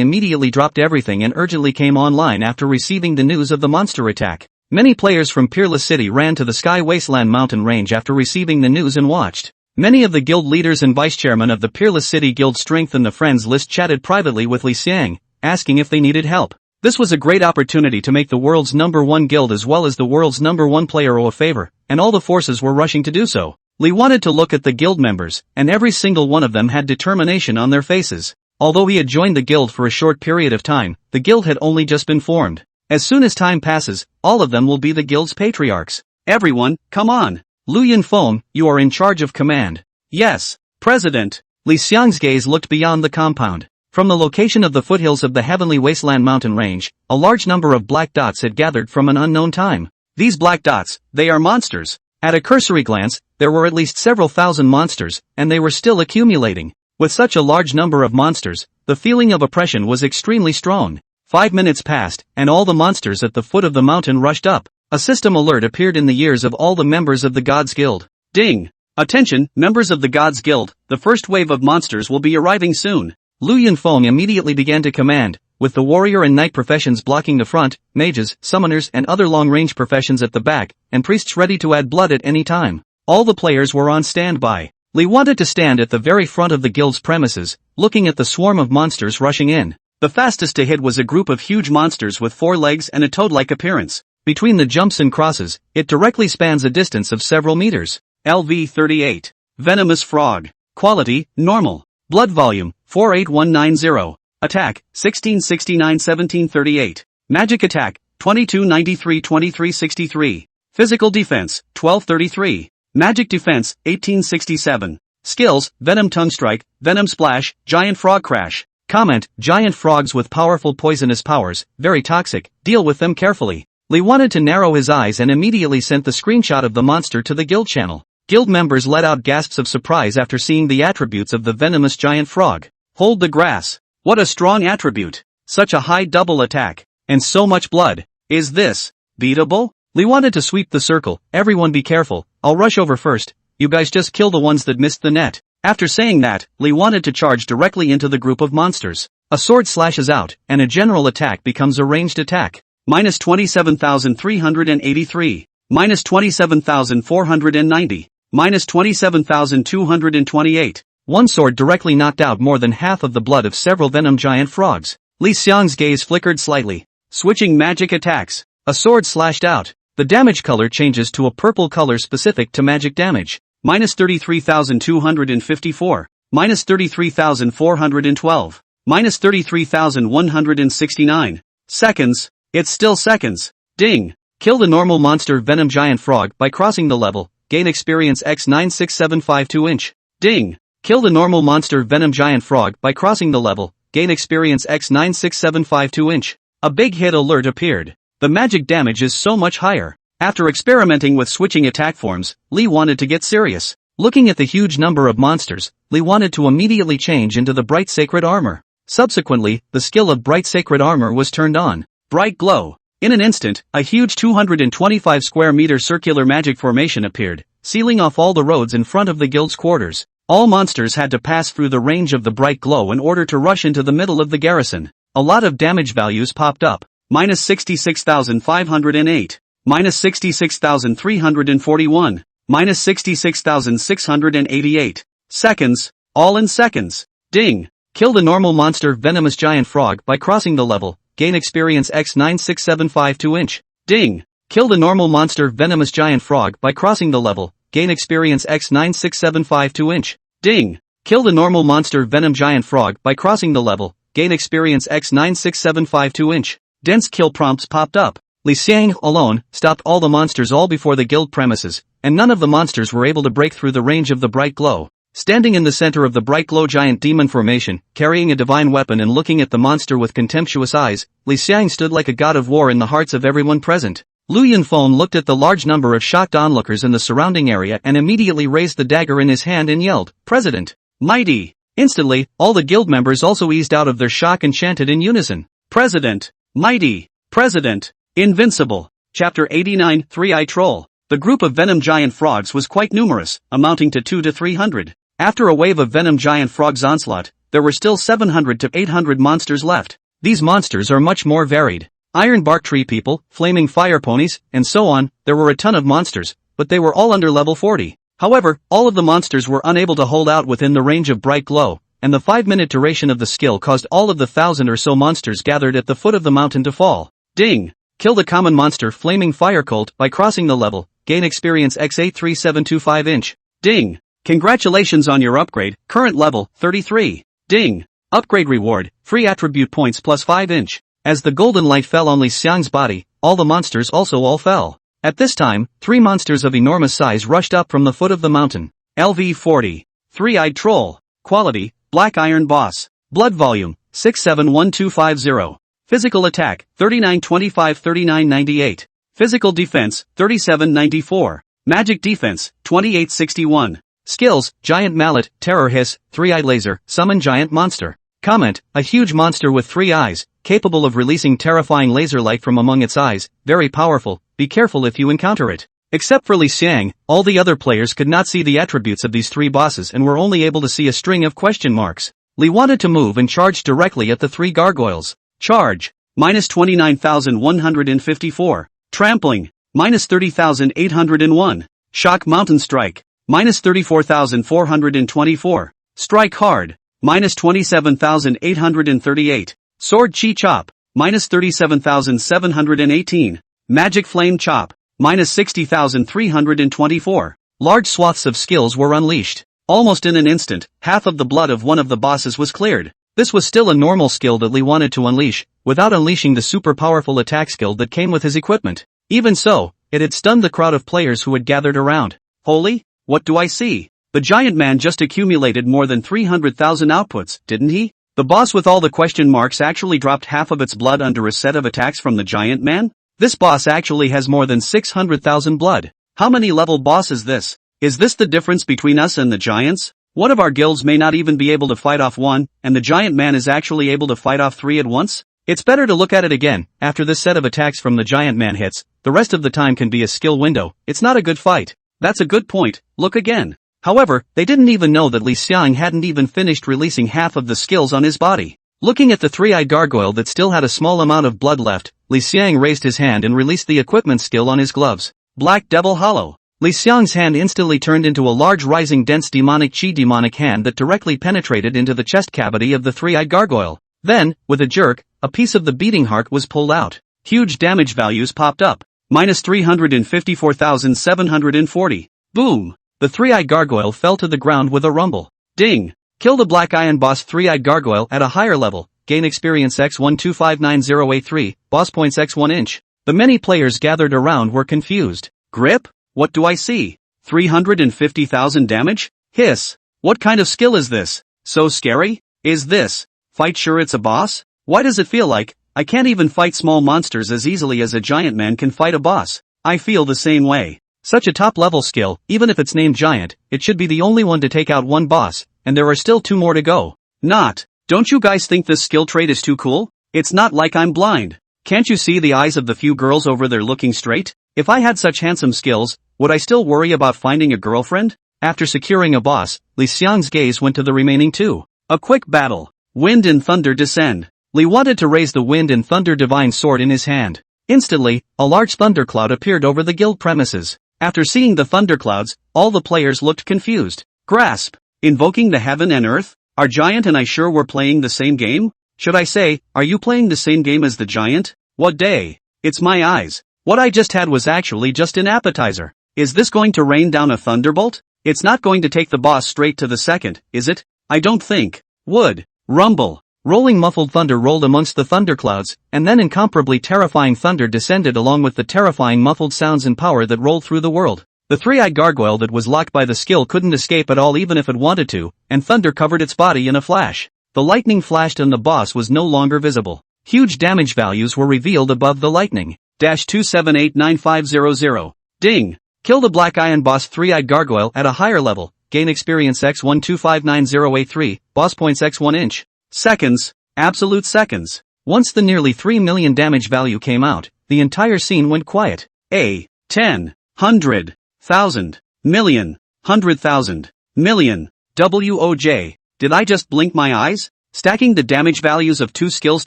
immediately dropped everything and urgently came online after receiving the news of the monster attack. Many players from Peerless City ran to the Sky Wasteland mountain range after receiving the news and watched. Many of the guild leaders and vice-chairmen of the Peerless City Guild Strength and the Friends list chatted privately with Li Xiang, asking if they needed help. This was a great opportunity to make the world's #1 guild as well as the world's #1 player a favor, and all the forces were rushing to do so. Li wanted to look at the guild members, and every single one of them had determination on their faces. Although he had joined the guild for a short period of time, the guild had only just been formed. As soon as time passes, all of them will be the guild's patriarchs. Everyone, come on! Lu Yunfeng, you are in charge of command. Yes, President. Li Xiang's gaze looked beyond the compound. From the location of the foothills of the Heavenly Wasteland mountain range, a large number of black dots had gathered from an unknown time. These black dots, they are monsters. At a cursory glance, there were at least several thousand monsters, and they were still accumulating. With such a large number of monsters, the feeling of oppression was extremely strong. 5 minutes passed, and all the monsters at the foot of the mountain rushed up. A system alert appeared in the ears of all the members of the Gods Guild. Ding! Attention, members of the Gods Guild, the first wave of monsters will be arriving soon. Lu Yunfeng immediately began to command, with the warrior and knight professions blocking the front, mages, summoners and other long-range professions at the back, and priests ready to add blood at any time. All the players were on standby. Li wanted to stand at the very front of the guild's premises, looking at the swarm of monsters rushing in. The fastest to hit was a group of huge monsters with 4 legs and a toad-like appearance. Between the jumps and crosses, it directly spans a distance of several meters. LV38. Venomous Frog. Quality, Normal. Blood Volume, 48190. Attack, 1669-1738. Magic Attack, 2293-2363. Physical Defense, 1233. Magic Defense, 1867. Skills, Venom Tongue Strike, Venom Splash, Giant Frog Crash. Comment, giant frogs with powerful poisonous powers, very toxic, deal with them carefully. Li wanted to narrow his eyes and immediately sent the screenshot of the monster to the guild channel. Guild members let out gasps of surprise after seeing the attributes of the venomous giant frog. Hold the grass. What a strong attribute. Such a high double attack. And so much blood. Is this beatable? Li wanted to sweep the circle. Everyone be careful, I'll rush over first. You guys just kill the ones that missed the net. After saying that, Li wanted to charge directly into the group of monsters. A sword slashes out, and a general attack becomes a ranged attack. Minus 27,383. Minus 27,490. Minus 27,228. One sword directly knocked out more than half of the blood of several venom giant frogs. Li Xiang's gaze flickered slightly. Switching magic attacks. A sword slashed out. The damage color changes to a purple color specific to magic damage. Minus 33,254. Minus 33,412. Minus 33,169. Seconds. It's still seconds. Ding. Kill the normal monster venom giant frog by crossing the level. Gain experience X 96752 inch. Ding. Kill the normal monster venom giant frog by crossing the level. Gain experience X 96752 inch. A big hit alert appeared. The magic damage is so much higher. After experimenting with switching attack forms, Li wanted to get serious. Looking at the huge number of monsters, Li wanted to immediately change into the Bright Sacred Armor. Subsequently, the skill of Bright Sacred Armor was turned on. Bright Glow. In an instant, a huge 225 square meter circular magic formation appeared, sealing off all the roads in front of the guild's quarters. All monsters had to pass through the range of the Bright Glow in order to rush into the middle of the garrison. A lot of damage values popped up. Minus 66,508. Minus 66,341. Minus 66,688. Seconds. All in seconds. Ding. Kill the normal monster venomous giant frog by crossing the level. Gain experience X 96752 inch. Ding. Kill the normal monster venomous giant frog by crossing the level. Gain experience X 96752 inch. Ding. Kill the normal monster venom giant frog by crossing the level. Gain experience X 96752 inch. Dense kill prompts popped up. Li Xiang, alone, stopped all the monsters all before the guild premises, and none of the monsters were able to break through the range of the Bright Glow. Standing in the center of the Bright Glow giant demon formation, carrying a divine weapon and looking at the monster with contemptuous eyes, Li Xiang stood like a god of war in the hearts of everyone present. Lu Yunfeng looked at the large number of shocked onlookers in the surrounding area and immediately raised the dagger in his hand and yelled, "President! Mighty!" Instantly, all the guild members also eased out of their shock and chanted in unison, "President! Mighty! President! Invincible!" Chapter 89, Three-Eye Troll. The group of venom giant frogs was quite numerous, amounting to 200 to 300. After a wave of venom giant frogs onslaught, there were still 700 to 800 monsters left. These monsters are much more varied. Iron bark tree people, flaming fire ponies, and so on. There were a ton of monsters, but they were all under level 40. However, all of the monsters were unable to hold out within the range of bright glow, and the 5-minute duration of the skill caused all of the 1,000 or so monsters gathered at the foot of the mountain to fall. Ding! Kill the common monster Flaming Fire Colt by crossing the level, gain experience x83725 inch. Ding! Congratulations on your upgrade, current level, 33. Ding! Upgrade reward, free attribute points plus 5 inch. As the golden light fell on Li Xiang's body, all the monsters also all fell. At this time, 3 monsters of enormous size rushed up from the foot of the mountain. LV40. Three-eyed troll. Quality, black iron boss. Blood volume, 671250. Physical attack, 3925-3998. Physical defense, 3794. Magic defense, 2861. Skills, giant mallet, terror hiss, three-eyed laser, summon giant monster. Comment, a huge monster with 3 eyes, capable of releasing terrifying laser light from among its eyes, very powerful, be careful if you encounter it. Except for Li Xiang, all the other players could not see the attributes of these 3 bosses and were only able to see a string of question marks. Li wanted to move and charge directly at the 3 gargoyles. Charge, minus 29,154. Trampling, minus 30,801. Shock mountain strike, minus 34,424. Strike hard, minus 27,838. Sword chi chop, minus 37,718. Magic flame chop, minus 60,324. Large swaths of skills were unleashed. Almost in an instant, half of the blood of one of the bosses was cleared. This was still a normal skill that Li wanted to unleash, without unleashing the super powerful attack skill that came with his equipment. Even so, it had stunned the crowd of players who had gathered around. Holy, what do I see? The giant man just accumulated more than 300,000 outputs, didn't he? The boss with all the question marks actually dropped half of its blood under a set of attacks from the giant man? This boss actually has more than 600,000 blood. How many level boss is this? Is this the difference between us and the giants? One of our guilds may not even be able to fight off 1, and the giant man is actually able to fight off 3 at once? It's better to look at it again. After this set of attacks from the giant man hits, the rest of the time can be a skill window. It's not a good fight. That's a good point, look again. However, they didn't even know that Li Xiang hadn't even finished releasing half of the skills on his body. Looking at the 3-eyed gargoyle that still had a small amount of blood left, Li Xiang raised his hand and released the equipment skill on his gloves. Black Devil Hollow. Li Xiang's hand instantly turned into a large rising dense demonic chi demonic hand that directly penetrated into the chest cavity of the 3-eyed gargoyle. Then, with a jerk, a piece of the beating heart was pulled out. Huge damage values popped up. Minus 354,740. Boom! The 3-eyed gargoyle fell to the ground with a rumble. Ding! Kill the black iron boss 3-eyed gargoyle at a higher level. Gain experience x12590A3, boss points x1 inch. The many players gathered around were confused. Grip? What do I see? 350,000 damage? Hiss! What kind of skill is this? So scary? Is this fight sure it's a boss? Why does it feel like I can't even fight small monsters as easily as a giant man can fight a boss? I feel the same way. Such a top-level skill, even if it's named giant, it should be the only one to take out one boss, and there are still 2 more to go. Don't you guys think this skill trait is too cool? It's not like I'm blind. Can't you see the eyes of the few girls over there looking straight? If I had such handsome skills, would I still worry about finding a girlfriend? After securing a boss, Li Xiang's gaze went to the remaining 2. A quick battle. Wind and thunder descend. Li wanted to raise the wind and thunder divine sword in his hand. Instantly, a large thundercloud appeared over the guild premises. After seeing the thunderclouds, all the players looked confused. Grasp. Invoking the heaven and earth? Are Giant and I sure we're playing the same game? Should I say, are you playing the same game as the Giant? What day? It's my eyes. What I just had was actually just an appetizer. Is this going to rain down a thunderbolt? It's not going to take the boss straight to the second, is it? I don't think. Wood. Rumble. Rolling muffled thunder rolled amongst the thunderclouds, and then incomparably terrifying thunder descended along with the terrifying muffled sounds and power that rolled through the world. The 3-eyed gargoyle that was locked by the skill couldn't escape at all even if it wanted to, and thunder covered its body in a flash. The lightning flashed and the boss was no longer visible. Huge damage values were revealed above the lightning. -2789500. Ding! Kill the black iron boss 3-eyed gargoyle at a higher level. Gain experience x12590A3, boss points x1 inch. Seconds. Absolute seconds. Once the nearly 3 million damage value came out, the entire scene went quiet. 10, 100, 1,000, million, 100,000, million, WOJ. Did I just blink my eyes? Stacking the damage values of two skills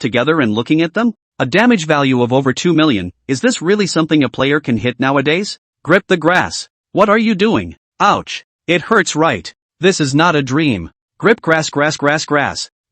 together and looking at them? A damage value of over 2 million, is this really something a player can hit nowadays? Grip the grass. What are you doing? Ouch. It hurts, right? This is not a dream. Grip grass.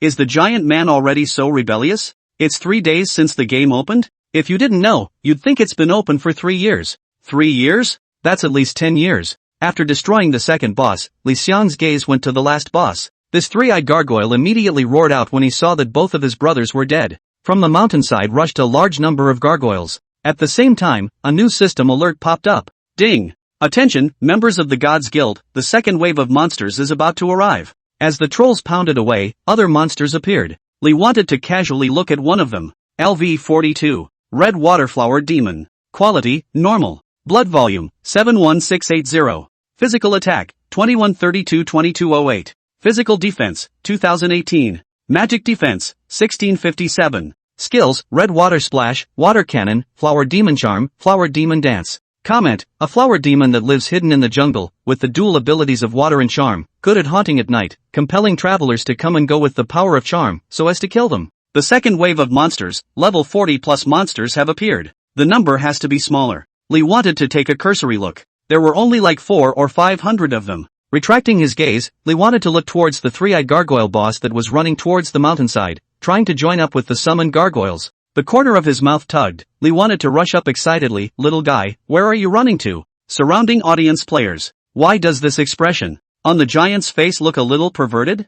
Is the giant man already so rebellious? It's 3 days since the game opened? If you didn't know, you'd think it's been open for 3 years. 3 years? That's at least 10 years. After destroying the second boss, Li Xiang's gaze went to the last boss. This three-eyed gargoyle immediately roared out when he saw that both of his brothers were dead. From the mountainside rushed a large number of gargoyles. At the same time, a new system alert popped up. Ding! Attention, members of the Gods Guild, the second wave of monsters is about to arrive. As the trolls pounded away, other monsters appeared. Li wanted to casually look at one of them. LV42. Red Waterflower Demon. Quality, normal. Blood volume, 71680. Physical attack, 2132-2208. Physical defense, 2018. Magic defense, 1657. Skills, Red Water Splash, Water Cannon, Flower Demon Charm, Flower Demon Dance. Comment, a flower demon that lives hidden in the jungle, with the dual abilities of water and charm, good at haunting at night, compelling travelers to come and go with the power of charm, so as to kill them. The second wave of monsters, level 40 plus monsters have appeared. The number has to be smaller. Li wanted to take a cursory look. There were only like 400 or 500 of them. Retracting his gaze, Li wanted to look towards the three-eyed gargoyle boss that was running towards the mountainside, trying to join up with the summoned gargoyles. The corner of his mouth tugged. Li wanted to rush up excitedly. Little guy, where are you running to? Surrounding audience players. Why does this expression on the giant's face look a little perverted?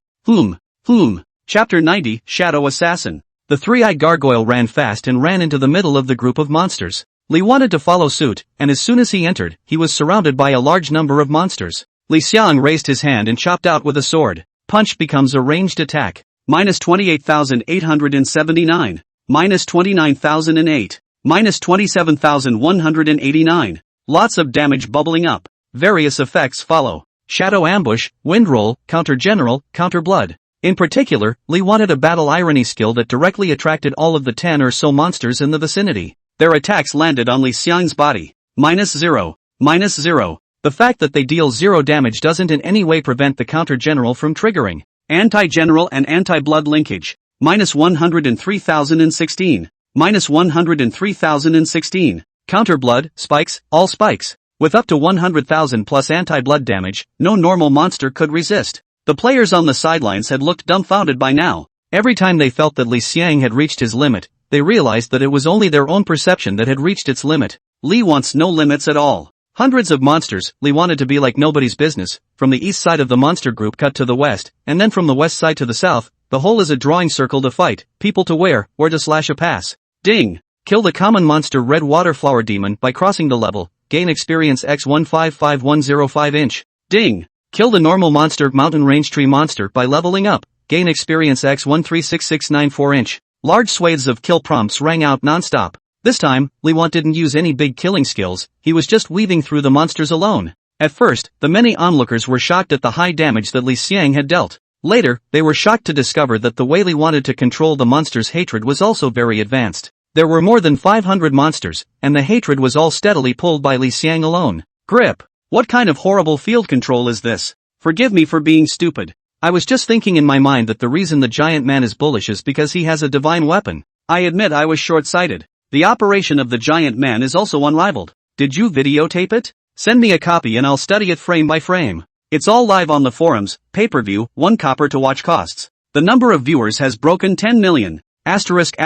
Chapter 90, Shadow Assassin. The three-eyed gargoyle ran fast and ran into the middle of the group of monsters. Li wanted to follow suit, and as soon as he entered, he was surrounded by a large number of monsters. Li Xiang raised his hand and chopped out with a sword. Punch becomes a ranged attack. Minus 28,879. Minus 29,008. Minus 27,189. Lots of damage bubbling up. Various effects follow. Shadow Ambush, Wind Roll, Counter General, Counter Blood. In particular, Li wanted a Battle Irony skill that directly attracted all of the 10 or so monsters in the vicinity. Their attacks landed on Li Xiang's body. Minus 0. Minus 0. The fact that they deal 0 damage doesn't in any way prevent the Counter General from triggering. Anti-General and Anti-Blood linkage. Minus 103,016. Minus 103,016. Counter Blood, Spikes, all spikes. With up to 100,000 plus anti-blood damage, no normal monster could resist. The players on the sidelines had looked dumbfounded by now. Every time they felt that Li Xiang had reached his limit, they realized that it was only their own perception that had reached its limit. Li wants no limits at all. Hundreds of monsters. Li wanted to be like nobody's business. From the east side of the monster group cut to the west, and then from the west side to the south, the whole is a drawing circle to fight, people to wear, or to slash a pass. Ding! Kill the common monster Red Waterflower Demon by crossing the level. Gain experience x 155105 inch. Ding! Kill the normal monster Mountain Range Tree Monster by leveling up. Gain experience x 136694 inch. Large swathes of kill prompts rang out non-stop. This time, Li didn't use any big killing skills, he was just weaving through the monsters alone. At first, the many onlookers were shocked at the high damage that Li Xiang had dealt. Later, they were shocked to discover that the way Li wanted to control the monsters' hatred was also very advanced. There were more than 500 monsters, and the hatred was all steadily pulled by Li Xiang alone. Grip! What kind of horrible field control is this? Forgive me for being stupid. I was just thinking in my mind that the reason the giant man is bullish is because he has a divine weapon. I admit I was short-sighted. The operation of the giant man is also unrivaled. Did you videotape it? Send me a copy and I'll study it frame by frame. It's all live on the forums. Pay-per-view, 1 copper to watch costs. The number of viewers has broken 10 million. Asterisk.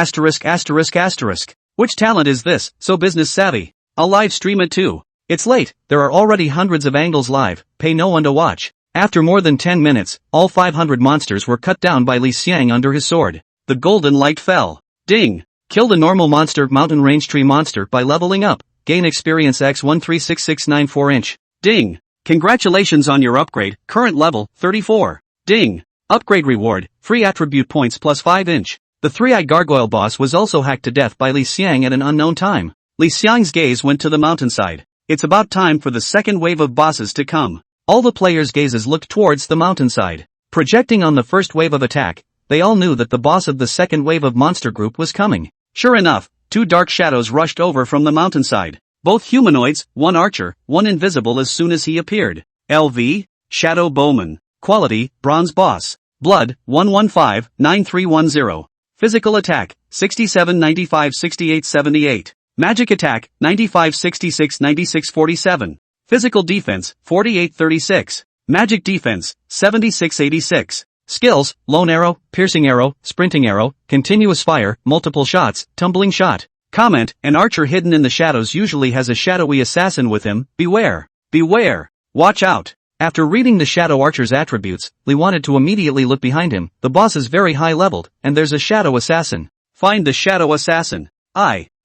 Which talent is this, so business savvy? I'll live stream it too. It's late, there are already hundreds of angles live, pay no one to watch. After more than 10 minutes, all 500 monsters were cut down by Li Xiang under his sword. The golden light fell. Ding! Kill the normal monster Mountain Range Tree Monster by leveling up. Gain experience x 136694 inch. Ding! Congratulations on your upgrade, current level, 34. Ding! Upgrade reward, free attribute points plus 5 inch. The three-eyed gargoyle boss was also hacked to death by Li Xiang at an unknown time. Li Xiang's gaze went to the mountainside. It's about time for the second wave of bosses to come. All the players' gazes looked towards the mountainside. Projecting on the first wave of attack, they all knew that the boss of the second wave of monster group was coming. Sure enough, 2 dark shadows rushed over from the mountainside. Both humanoids, 1 archer, 1 invisible as soon as he appeared. LV, Shadow Bowman. Quality, Bronze Boss. Blood, 115-9310. Physical attack, 67-95-68-78. Magic attack, 95-66-96-47. Physical defense, 48-36. Magic defense, 76-86. Skills, lone arrow, piercing arrow, sprinting arrow, continuous fire, multiple shots, tumbling shot. Comment, an archer hidden in the shadows usually has a shadowy assassin with him, beware. Beware. Watch out. After reading the shadow archer's attributes, Lee wanted to immediately look behind him. The boss is very high leveled, and there's a shadow assassin. Find the shadow assassin.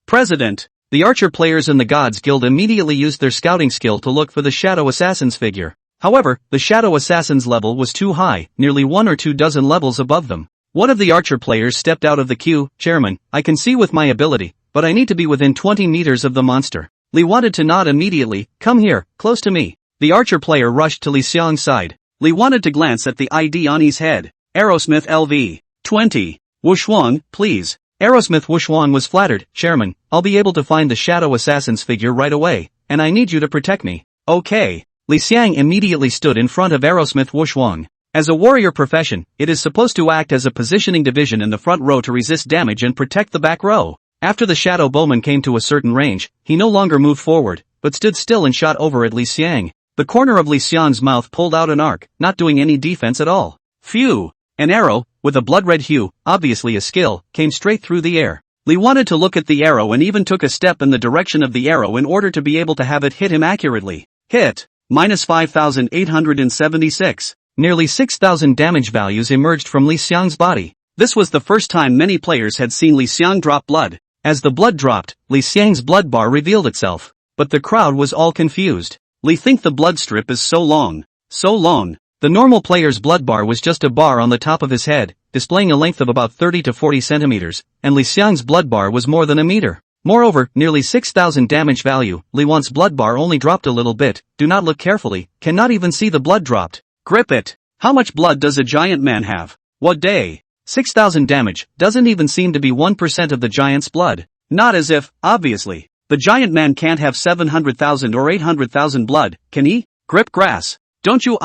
President. The archer players in the Gods Guild immediately used their scouting skill to look for the shadow assassin's figure. However, the shadow assassin's level was too high, nearly 1 or 2 dozen levels above them. One of the archer players stepped out of the queue. Chairman, I can see with my ability, but I need to be within 20 meters of the monster. Lee wanted to nod immediately. Come here, close to me. The archer player rushed to Lee Xiang's side. Lee wanted to glance at the ID on his head. Aerosmith LV. 20. Wushuang, please. Aerosmith Wushuang was flattered. Chairman, I'll be able to find the shadow assassin's figure right away, and I need you to protect me. Okay. Li Xiang immediately stood in front of Aerosmith Wushuang. As a warrior profession, it is supposed to act as a positioning division in the front row to resist damage and protect the back row. After the shadow bowman came to a certain range, he no longer moved forward, but stood still and shot over at Li Xiang. The corner of Li Xiang's mouth pulled out an arc, not doing any defense at all. Phew! An arrow, with a blood-red hue, obviously a skill, came straight through the air. Li wanted to look at the arrow and even took a step in the direction of the arrow in order to be able to have it hit him accurately. Hit! Minus 5,876. Nearly 6,000 damage values emerged from Li Xiang's body. This was the first time many players had seen Li Xiang drop blood. As the blood dropped, Li Xiang's blood bar revealed itself. But the crowd was all confused. Li think the blood strip is so long. So long. The normal player's blood bar was just a bar on the top of his head, displaying a length of about 30 to 40 centimeters, and Li Xiang's blood bar was more than a meter. Moreover, nearly 6,000 damage value. Li Wan's blood bar only dropped a little bit. Do not look carefully, cannot even see the blood dropped. Grip it. How much blood does a giant man have? What day? 6,000 damage, doesn't even seem to be 1% of the giant's blood. Not as if, obviously. The giant man can't have 700,000 or 800,000 blood, can he? Grip grass. Don't you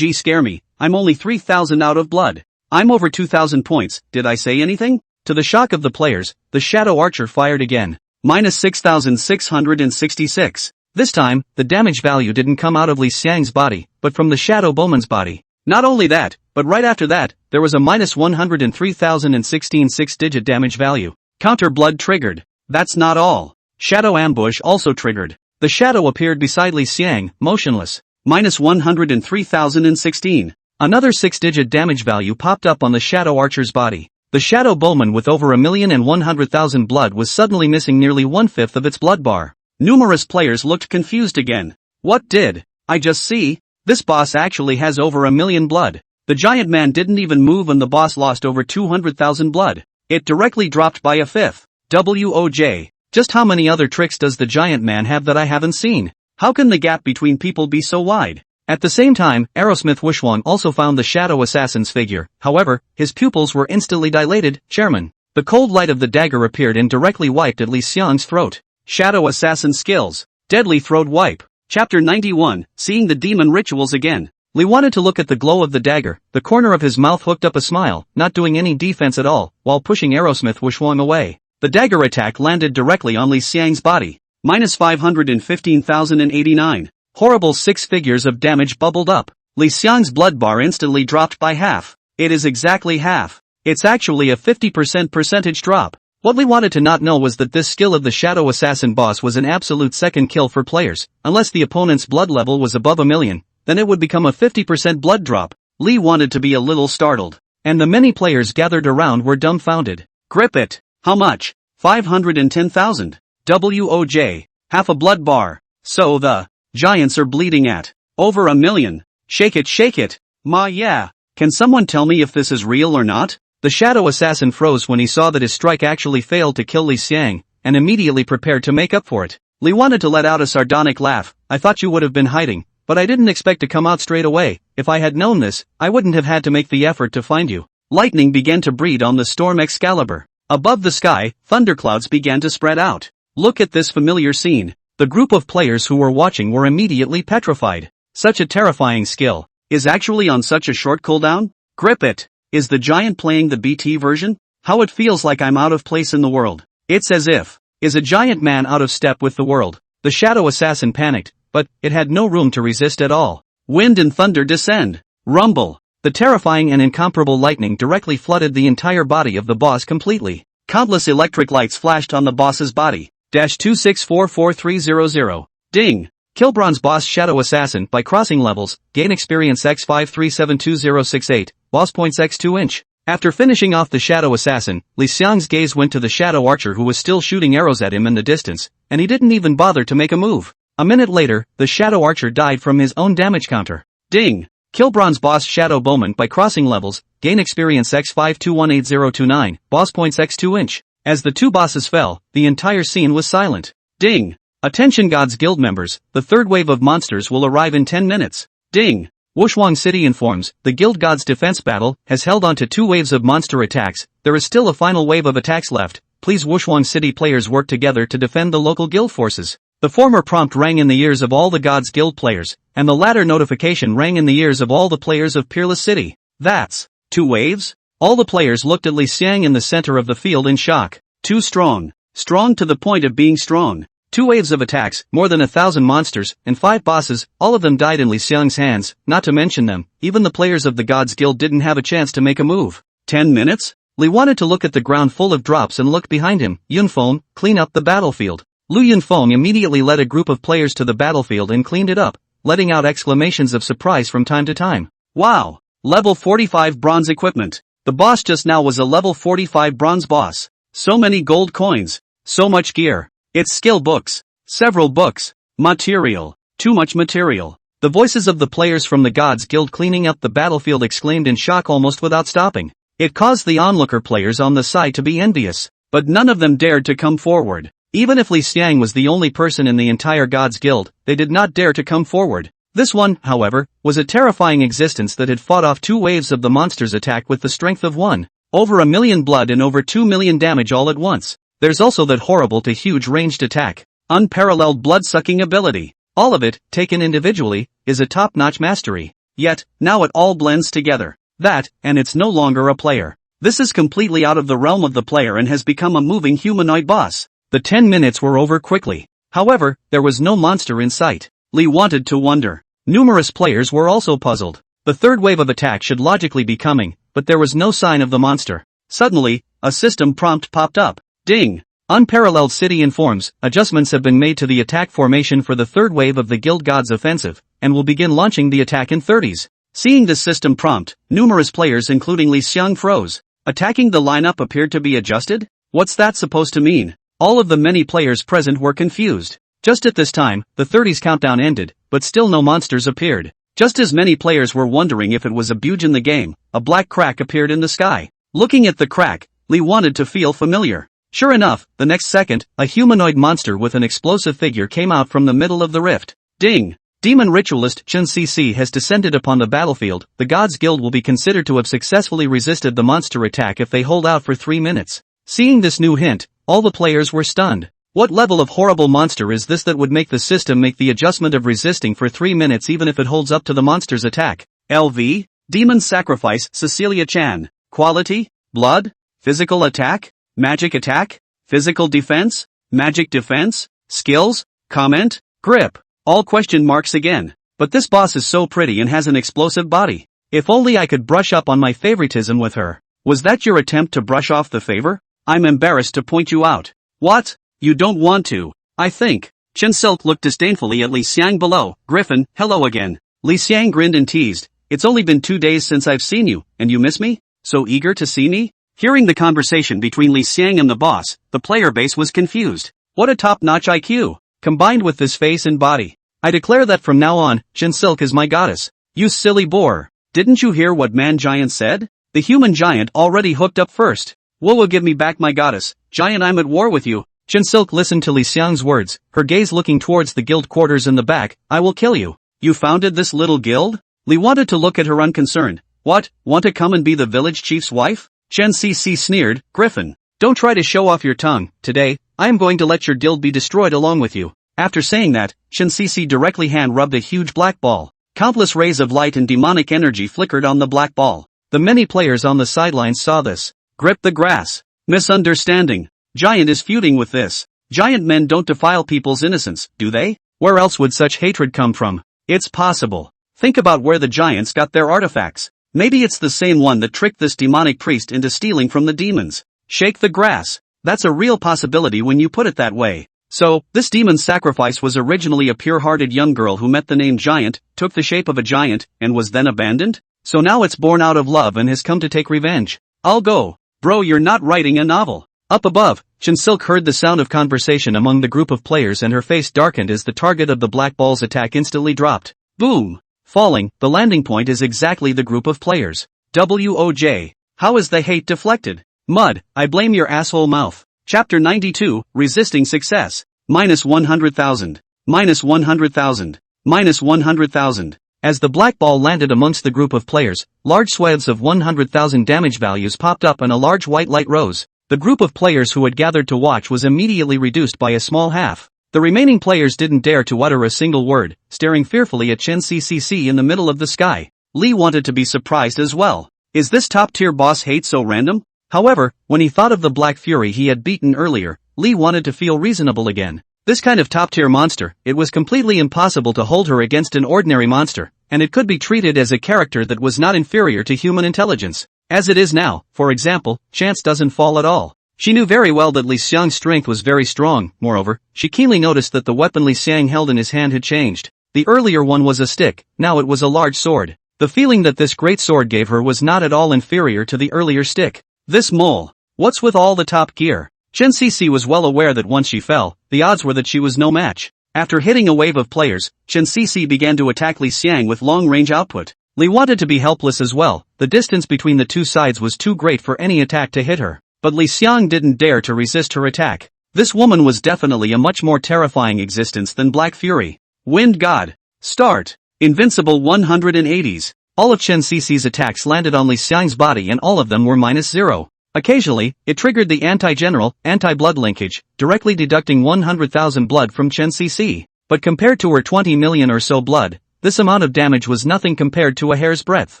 scare me, I'm only 3,000 out of blood. I'm over 2,000 points, did I say anything? To the shock of the players, the shadow archer fired again. Minus 6,666. This time, the damage value didn't come out of Li Xiang's body, but from the shadow bowman's body. Not only that, but right after that, there was a minus 103,016 six-digit damage value. Counter blood triggered. That's not all. Shadow ambush also triggered. The shadow appeared beside Li Xiang, motionless. Minus 103,016. Another 6-digit damage value popped up on the shadow archer's body. The shadow bowman with over 1,100,000 blood was suddenly missing nearly 1/5 of its blood bar. Numerous players looked confused again. What did I just see? This boss actually has over 1 million blood. The giant man didn't even move and the boss lost over 200,000 blood. It directly dropped by 1/5. WOJ. Just how many other tricks does the giant man have that I haven't seen? How can the gap between people be so wide? At the same time, Aerosmith Wushuang also found the shadow assassin's figure. However, his pupils were instantly dilated. Chairman. The cold light of the dagger appeared and directly wiped at Li Xiang's throat. Shadow assassin skills. Deadly throat wipe. Chapter 91, Seeing the Demon Rituals Again. Li wanted to look at the glow of the dagger. The corner of his mouth hooked up a smile, not doing any defense at all, while pushing Aerosmith Wushuang away. The dagger attack landed directly on Li Xiang's body. Minus 515,089. Horrible 6 figures of damage bubbled up. Li Xiang's blood bar instantly dropped by half. It is exactly half. It's actually a 50% drop. What Li wanted to not know was that this skill of the shadow assassin boss was an absolute second kill for players. Unless the opponent's blood level was above 1 million, then it would become a 50% blood drop. Li wanted to be a little startled. And the many players gathered around were dumbfounded. Grip it. How much? 510,000. WOJ. Half a blood bar. So the giants are bleeding at over 1 million. Shake it, shake it. Yeah. Can someone tell me if this is real or not? The shadow assassin froze when he saw that his strike actually failed to kill Li Xiang, and immediately prepared to make up for it. Li wanted to let out a sardonic laugh. I thought you would have been hiding, but I didn't expect to come out straight away. If I had known this, I wouldn't have had to make the effort to find you. Lightning began to breed on the storm Excalibur. Above the sky, thunderclouds began to spread out. Look at this familiar scene. The group of players who were watching were immediately petrified. Such a terrifying skill is actually on such a short cooldown? Grip it. Is the giant playing the BT version? How it feels like I'm out of place in the world. It's as if. Is a giant man out of step with the world? The shadow assassin panicked, but it had no room to resist at all. Wind and thunder descend. Rumble. The terrifying and incomparable lightning directly flooded the entire body of the boss completely. Countless electric lights flashed on the boss's body. 2644300. Ding. Kill bronze boss shadow assassin by crossing levels, gain experience x53722068, boss points x2 inch. After finishing off the shadow assassin, Li Xiang's gaze went to the shadow archer who was still shooting arrows at him in the distance, and he didn't even bother to make a move. A minute later, the shadow archer died from his own damage counter. Ding. Kill bronze boss shadow bowman by crossing levels, gain experience x52188029, boss points x2 inch. As the two bosses fell, the entire scene was silent. Ding. Attention Gods Guild members, the third wave of monsters will arrive in 10 minutes. Ding. Wushuang City informs, the Guild Gods defense battle has held on to 2 waves of monster attacks, there is still a final wave of attacks left, please Wushuang City players work together to defend the local guild forces. The former prompt rang in the ears of all the Gods Guild players, and the latter notification rang in the ears of all the players of Peerless City. That's 2 waves? All the players looked at Li Xiang in the center of the field in shock. Too strong. Strong to the point of being strong. 2 waves of attacks, more than 1,000 monsters, and 5 bosses, all of them died in Li Xiang's hands, not to mention them, even the players of the Gods Guild didn't have a chance to make a move. 10 minutes? Li wanted to look at the ground full of drops and look behind him. Yunfeng, clean up the battlefield. Lu Yunfeng immediately led a group of players to the battlefield and cleaned it up, letting out exclamations of surprise from time to time. Wow! Level 45 bronze equipment. The boss just now was a level 45 bronze boss. So many gold coins. So much gear. It's skill books. Several books. Material. Too much material. The voices of the players from the Gods Guild cleaning up the battlefield exclaimed in shock almost without stopping. It caused the onlooker players on the side to be envious, but none of them dared to come forward. Even if Li Xiang was the only person in the entire Gods Guild, they did not dare to come forward. This one, however, was a terrifying existence that had fought off 2 waves of the monster's attack with the strength of 1. Over 1 million blood and over 2 million damage all at once. There's also that horrible to huge ranged attack. Unparalleled blood-sucking ability. All of it, taken individually, is a top-notch mastery. Yet, now it all blends together. That, and it's no longer a player. This is completely out of the realm of the player and has become a moving humanoid boss. The 10 minutes were over quickly. However, there was no monster in sight. Li wanted to wonder. Numerous players were also puzzled. The third wave of attack should logically be coming, but there was no sign of the monster. Suddenly, a system prompt popped up. Ding! Unparalleled City informs, adjustments have been made to the attack formation for the third wave of the Guild Gods offensive, and will begin launching the attack in 30s. Seeing this system prompt, numerous players including Li Xiang froze. Attacking the lineup appeared to be adjusted? What's that supposed to mean? All of the many players present were confused. Just at this time, the 30s countdown ended, but still no monsters appeared. Just as many players were wondering if it was a bug in the game, a black crack appeared in the sky. Looking at the crack, Li wanted to feel familiar. Sure enough, the next second, a humanoid monster with an explosive figure came out from the middle of the rift. Ding! Demon ritualist Chen CC has descended upon the battlefield. The Gods Guild will be considered to have successfully resisted the monster attack if they hold out for 3 minutes. Seeing this new hint, all the players were stunned. What level of horrible monster is this that would make the system make the adjustment of resisting for 3 minutes even if it holds up to the monster's attack? LV? Demon Sacrifice Cecilia Chan. Quality? Blood? Physical attack? Magic attack? Physical defense? Magic defense? Skills? Comment? Grip? All question marks again. But this boss is so pretty and has an explosive body. If only I could brush up on my favoritism with her. Was that your attempt to brush off the favor? I'm embarrassed to point you out. What? You don't want to, I think. Chen Silk looked disdainfully at Li Xiang below. Griffin, hello again. Li Xiang grinned and teased. It's only been 2 days since I've seen you, and you miss me? So eager to see me? Hearing the conversation between Li Xiang and the boss, the player base was confused. What a top-notch IQ, combined with this face and body. I declare that from now on, Chen Silk is my goddess. You silly boar. Didn't you hear what Man Giant said? The human giant already hooked up first. Will give me back my goddess. Giant, I'm at war with you. Chen Silk listened to Li Xiang's words, her gaze looking towards the guild quarters in the back. I will kill you. You founded this little guild? Li wanted to look at her unconcerned. What, want to come and be the village chief's wife? Chen CC sneered. Griffin, don't try to show off your tongue. Today, I am going to let your guild be destroyed along with you. After saying that, Chen CC directly hand rubbed a huge black ball. Countless rays of light and demonic energy flickered on the black ball. The many players on the sidelines saw this. Grip the grass. Misunderstanding. Giant is feuding with this. Giant men don't defile people's innocence, do they? Where else would such hatred come from? It's possible. Think about where the giants got their artifacts. Maybe it's the same one that tricked this demonic priest into stealing from the demons. Shake the grass. That's a real possibility when you put it that way. So, this demon's sacrifice was originally a pure-hearted young girl who met the name Giant, took the shape of a giant, and was then abandoned? So now it's born out of love and has come to take revenge. I'll go. Bro, you're not writing a novel. Up above, Chinsilk heard the sound of conversation among the group of players and her face darkened as the target of the black ball's attack instantly dropped. Boom! Falling, the landing point is exactly the group of players. WOJ. How is the hate deflected? Mud, I blame your asshole mouth. Chapter 92, Resisting Success. Minus 100,000. Minus 100,000. Minus 100,000. As the black ball landed amongst the group of players, large swathes of 100,000 damage values popped up and a large white light rose. The group of players who had gathered to watch was immediately reduced by a small half. The remaining players didn't dare to utter a single word, staring fearfully at Chen CCC in the middle of the sky. Lee wanted to be surprised as well. Is this top-tier boss hate so random? However, when he thought of the Black Fury he had beaten earlier, Lee wanted to feel reasonable again. This kind of top-tier monster, it was completely impossible to hold her against an ordinary monster, and it could be treated as a character that was not inferior to human intelligence. As it is now, for example, chance doesn't fall at all. She knew very well that Li Xiang's strength was very strong. Moreover, she keenly noticed that the weapon Li Xiang held in his hand had changed. The earlier one was a stick, now it was a large sword. The feeling that this great sword gave her was not at all inferior to the earlier stick. This mole. What's with all the top gear? Chen Cece was well aware that once she fell, the odds were that she was no match. After hitting a wave of players, Chen Cece began to attack Li Xiang with long-range output. Li wanted to be helpless as well. The distance between the two sides was too great for any attack to hit her. But Li Xiang didn't dare to resist her attack. This woman was definitely a much more terrifying existence than Black Fury. Wind God. Start. Invincible 180s. All of Chen Cece's attacks landed on Li Xiang's body and all of them were -0. Occasionally, it triggered the anti-general, anti-blood linkage, directly deducting 100,000 blood from Chen Cece. But compared to her 20 million or so blood, this amount of damage was nothing compared to a hair's breadth.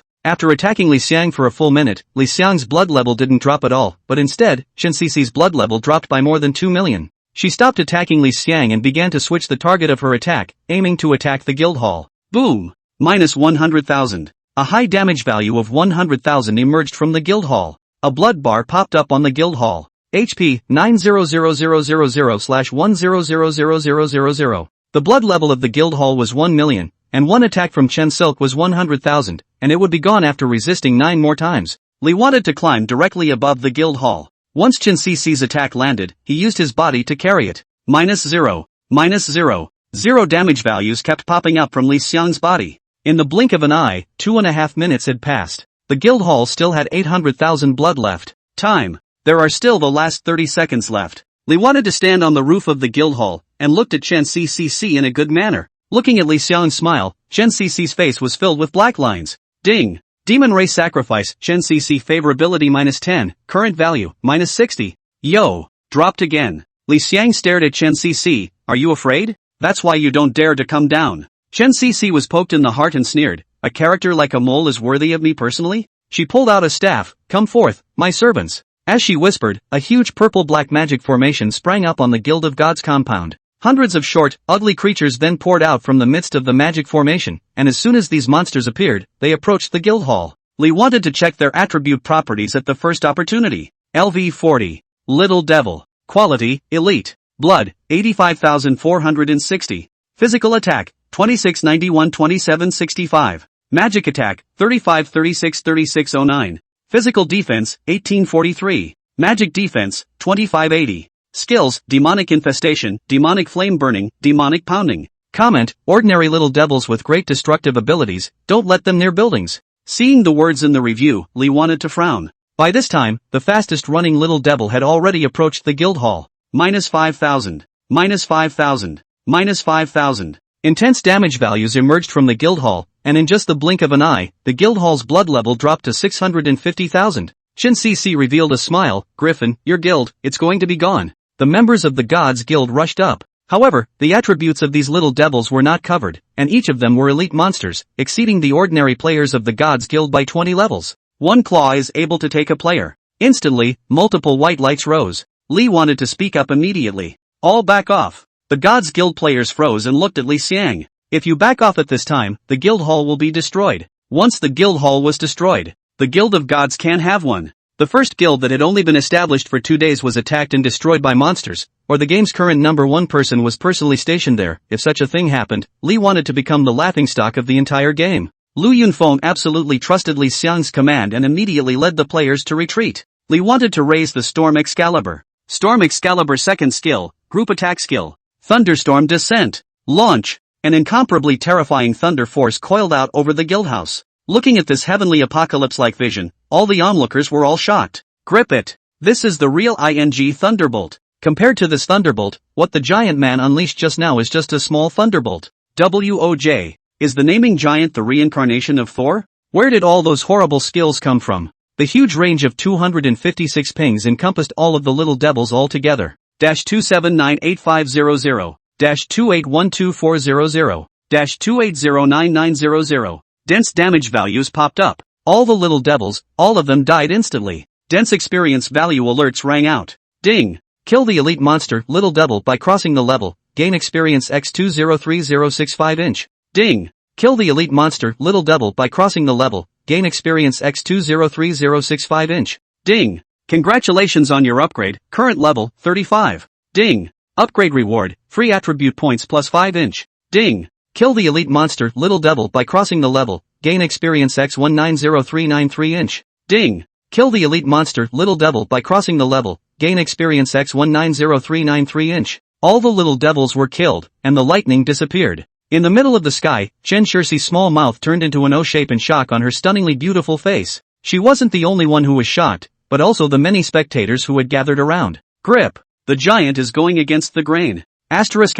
After attacking Li Xiang for a full minute, Li Xiang's blood level didn't drop at all, but instead, Chen Cece's blood level dropped by more than 2 million. She stopped attacking Li Xiang and began to switch the target of her attack, aiming to attack the guild hall. Boom! -100,000. A high damage value of 100,000 emerged from the guild hall. A blood bar popped up on the guild hall. HP 9000000/10000000. The blood level of the guild hall was 1 million, and one attack from Chen Silk was 100,000, and it would be gone after resisting 9 more times. Li wanted to climb directly above the guild hall. Once Chen Cece's attack landed, he used his body to carry it. -0, -0. 0 damage values kept popping up from Li Xiang's body. In the blink of an eye, 2.5 minutes had passed. The guild hall still had 800,000 blood left. Time. There are still the last 30 seconds left. Li wanted to stand on the roof of the guild hall, and looked at Chen CCC in a good manner. Looking at Li Xiang's smile, Chen CC's face was filled with black lines. Ding! Demon Race Sacrifice, Chen CC Favorability -10, Current Value, -60. Yo! Dropped again. Li Xiang stared at Chen CC, are you afraid? That's why you don't dare to come down. Chen CC was poked in the heart and sneered, a character like a mole is worthy of me personally? She pulled out a staff, come forth, my servants. As she whispered, a huge purple-black magic formation sprang up on the Guild of Gods compound. Hundreds of short, ugly creatures then poured out from the midst of the magic formation, and as soon as these monsters appeared, they approached the guild hall. Li wanted to check their attribute properties at the first opportunity. LV 40. Little Devil. Quality, Elite. Blood, 85,460. Physical attack, 2691-2765. Magic attack, 3536-3609. Physical defense, 1843. Magic defense, 2580. Skills, Demonic Infestation, Demonic Flame Burning, Demonic Pounding. Comment, ordinary little devils with great destructive abilities, don't let them near buildings. Seeing the words in the review, Li wanted to frown. By this time, the fastest running little devil had already approached the guild hall. -5,000. -5,000. -5,000. Intense damage values emerged from the guild hall, and in just the blink of an eye, the guild hall's blood level dropped to 650,000. Chen Cece revealed a smile, Griffin, your guild, it's going to be gone. The members of the Gods Guild rushed up. However, the attributes of these little devils were not covered, and each of them were elite monsters, exceeding the ordinary players of the Gods Guild by 20 levels. One claw is able to take a player. Instantly, multiple white lights rose. Lee wanted to speak up immediately. All back off. The Gods Guild players froze and looked at Li Xiang. If you back off at this time, the guild hall will be destroyed. Once the guild hall was destroyed, the Guild of Gods can't have one. The first guild that had only been established for 2 days was attacked and destroyed by monsters, or the game's current number 1 person was personally stationed there. If such a thing happened, Lee wanted to become the laughingstock of the entire game. Lu Yunfeng absolutely trusted Li Xiang's command and immediately led the players to retreat. Li wanted to raise the Storm Excalibur. Storm Excalibur second skill, group attack skill. Thunderstorm Descent. Launch. An incomparably terrifying thunder force coiled out over the guildhouse. Looking at this heavenly apocalypse-like vision, all the onlookers were all shocked. Grip it. This is the real Thunderbolt. Compared to this Thunderbolt, what the giant man unleashed just now is just a small Thunderbolt. WOJ. Is the naming giant the reincarnation of Thor? Where did all those horrible skills come from? The huge range of 256 pings encompassed all of the little devils altogether. -2798500, -2812400, -2809900. Dense damage values popped up. All the little devils, all of them died instantly. Dense experience value alerts rang out. Ding! Kill the elite monster, little devil, by crossing the level. Gain experience x203065 inch. Ding! Kill the elite monster, little devil, by crossing the level. Gain experience x203065 inch. Ding! Congratulations on your upgrade, current level, 35. Ding! Upgrade reward, free attribute points plus 5 inch. Ding! Kill the elite monster, little devil, by crossing the level. Gain experience x190393 inch. Ding! Kill the elite monster, little devil, by crossing the level. Gain experience x190393 inch. All the little devils were killed, and the lightning disappeared. In the middle of the sky, Chen Shirsi's small mouth turned into an O shape in shock on her stunningly beautiful face. She wasn't the only one who was shocked, but also the many spectators who had gathered around. Grip! The giant is going against the grain. Asterisk.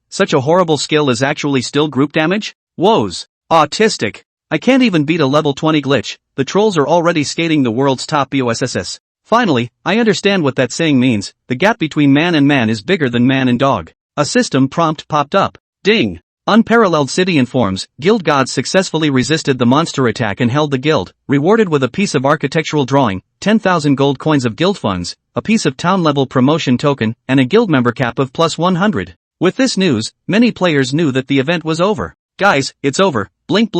Such a horrible skill is actually still group damage? Woes. Autistic. I can't even beat a level 20 glitch. The trolls are already skating the world's top BOSSS. Finally, I understand what that saying means. The gap between man and man is bigger than man and dog. A system prompt popped up. Ding! Unparalleled city informs, Guild Gods successfully resisted the monster attack and held the guild, rewarded with a piece of architectural drawing, 10,000 gold coins of guild funds, a piece of town-level promotion token, and a guild member cap of plus 100. With this news, many players knew that the event was over. Guys, it's over. Blink.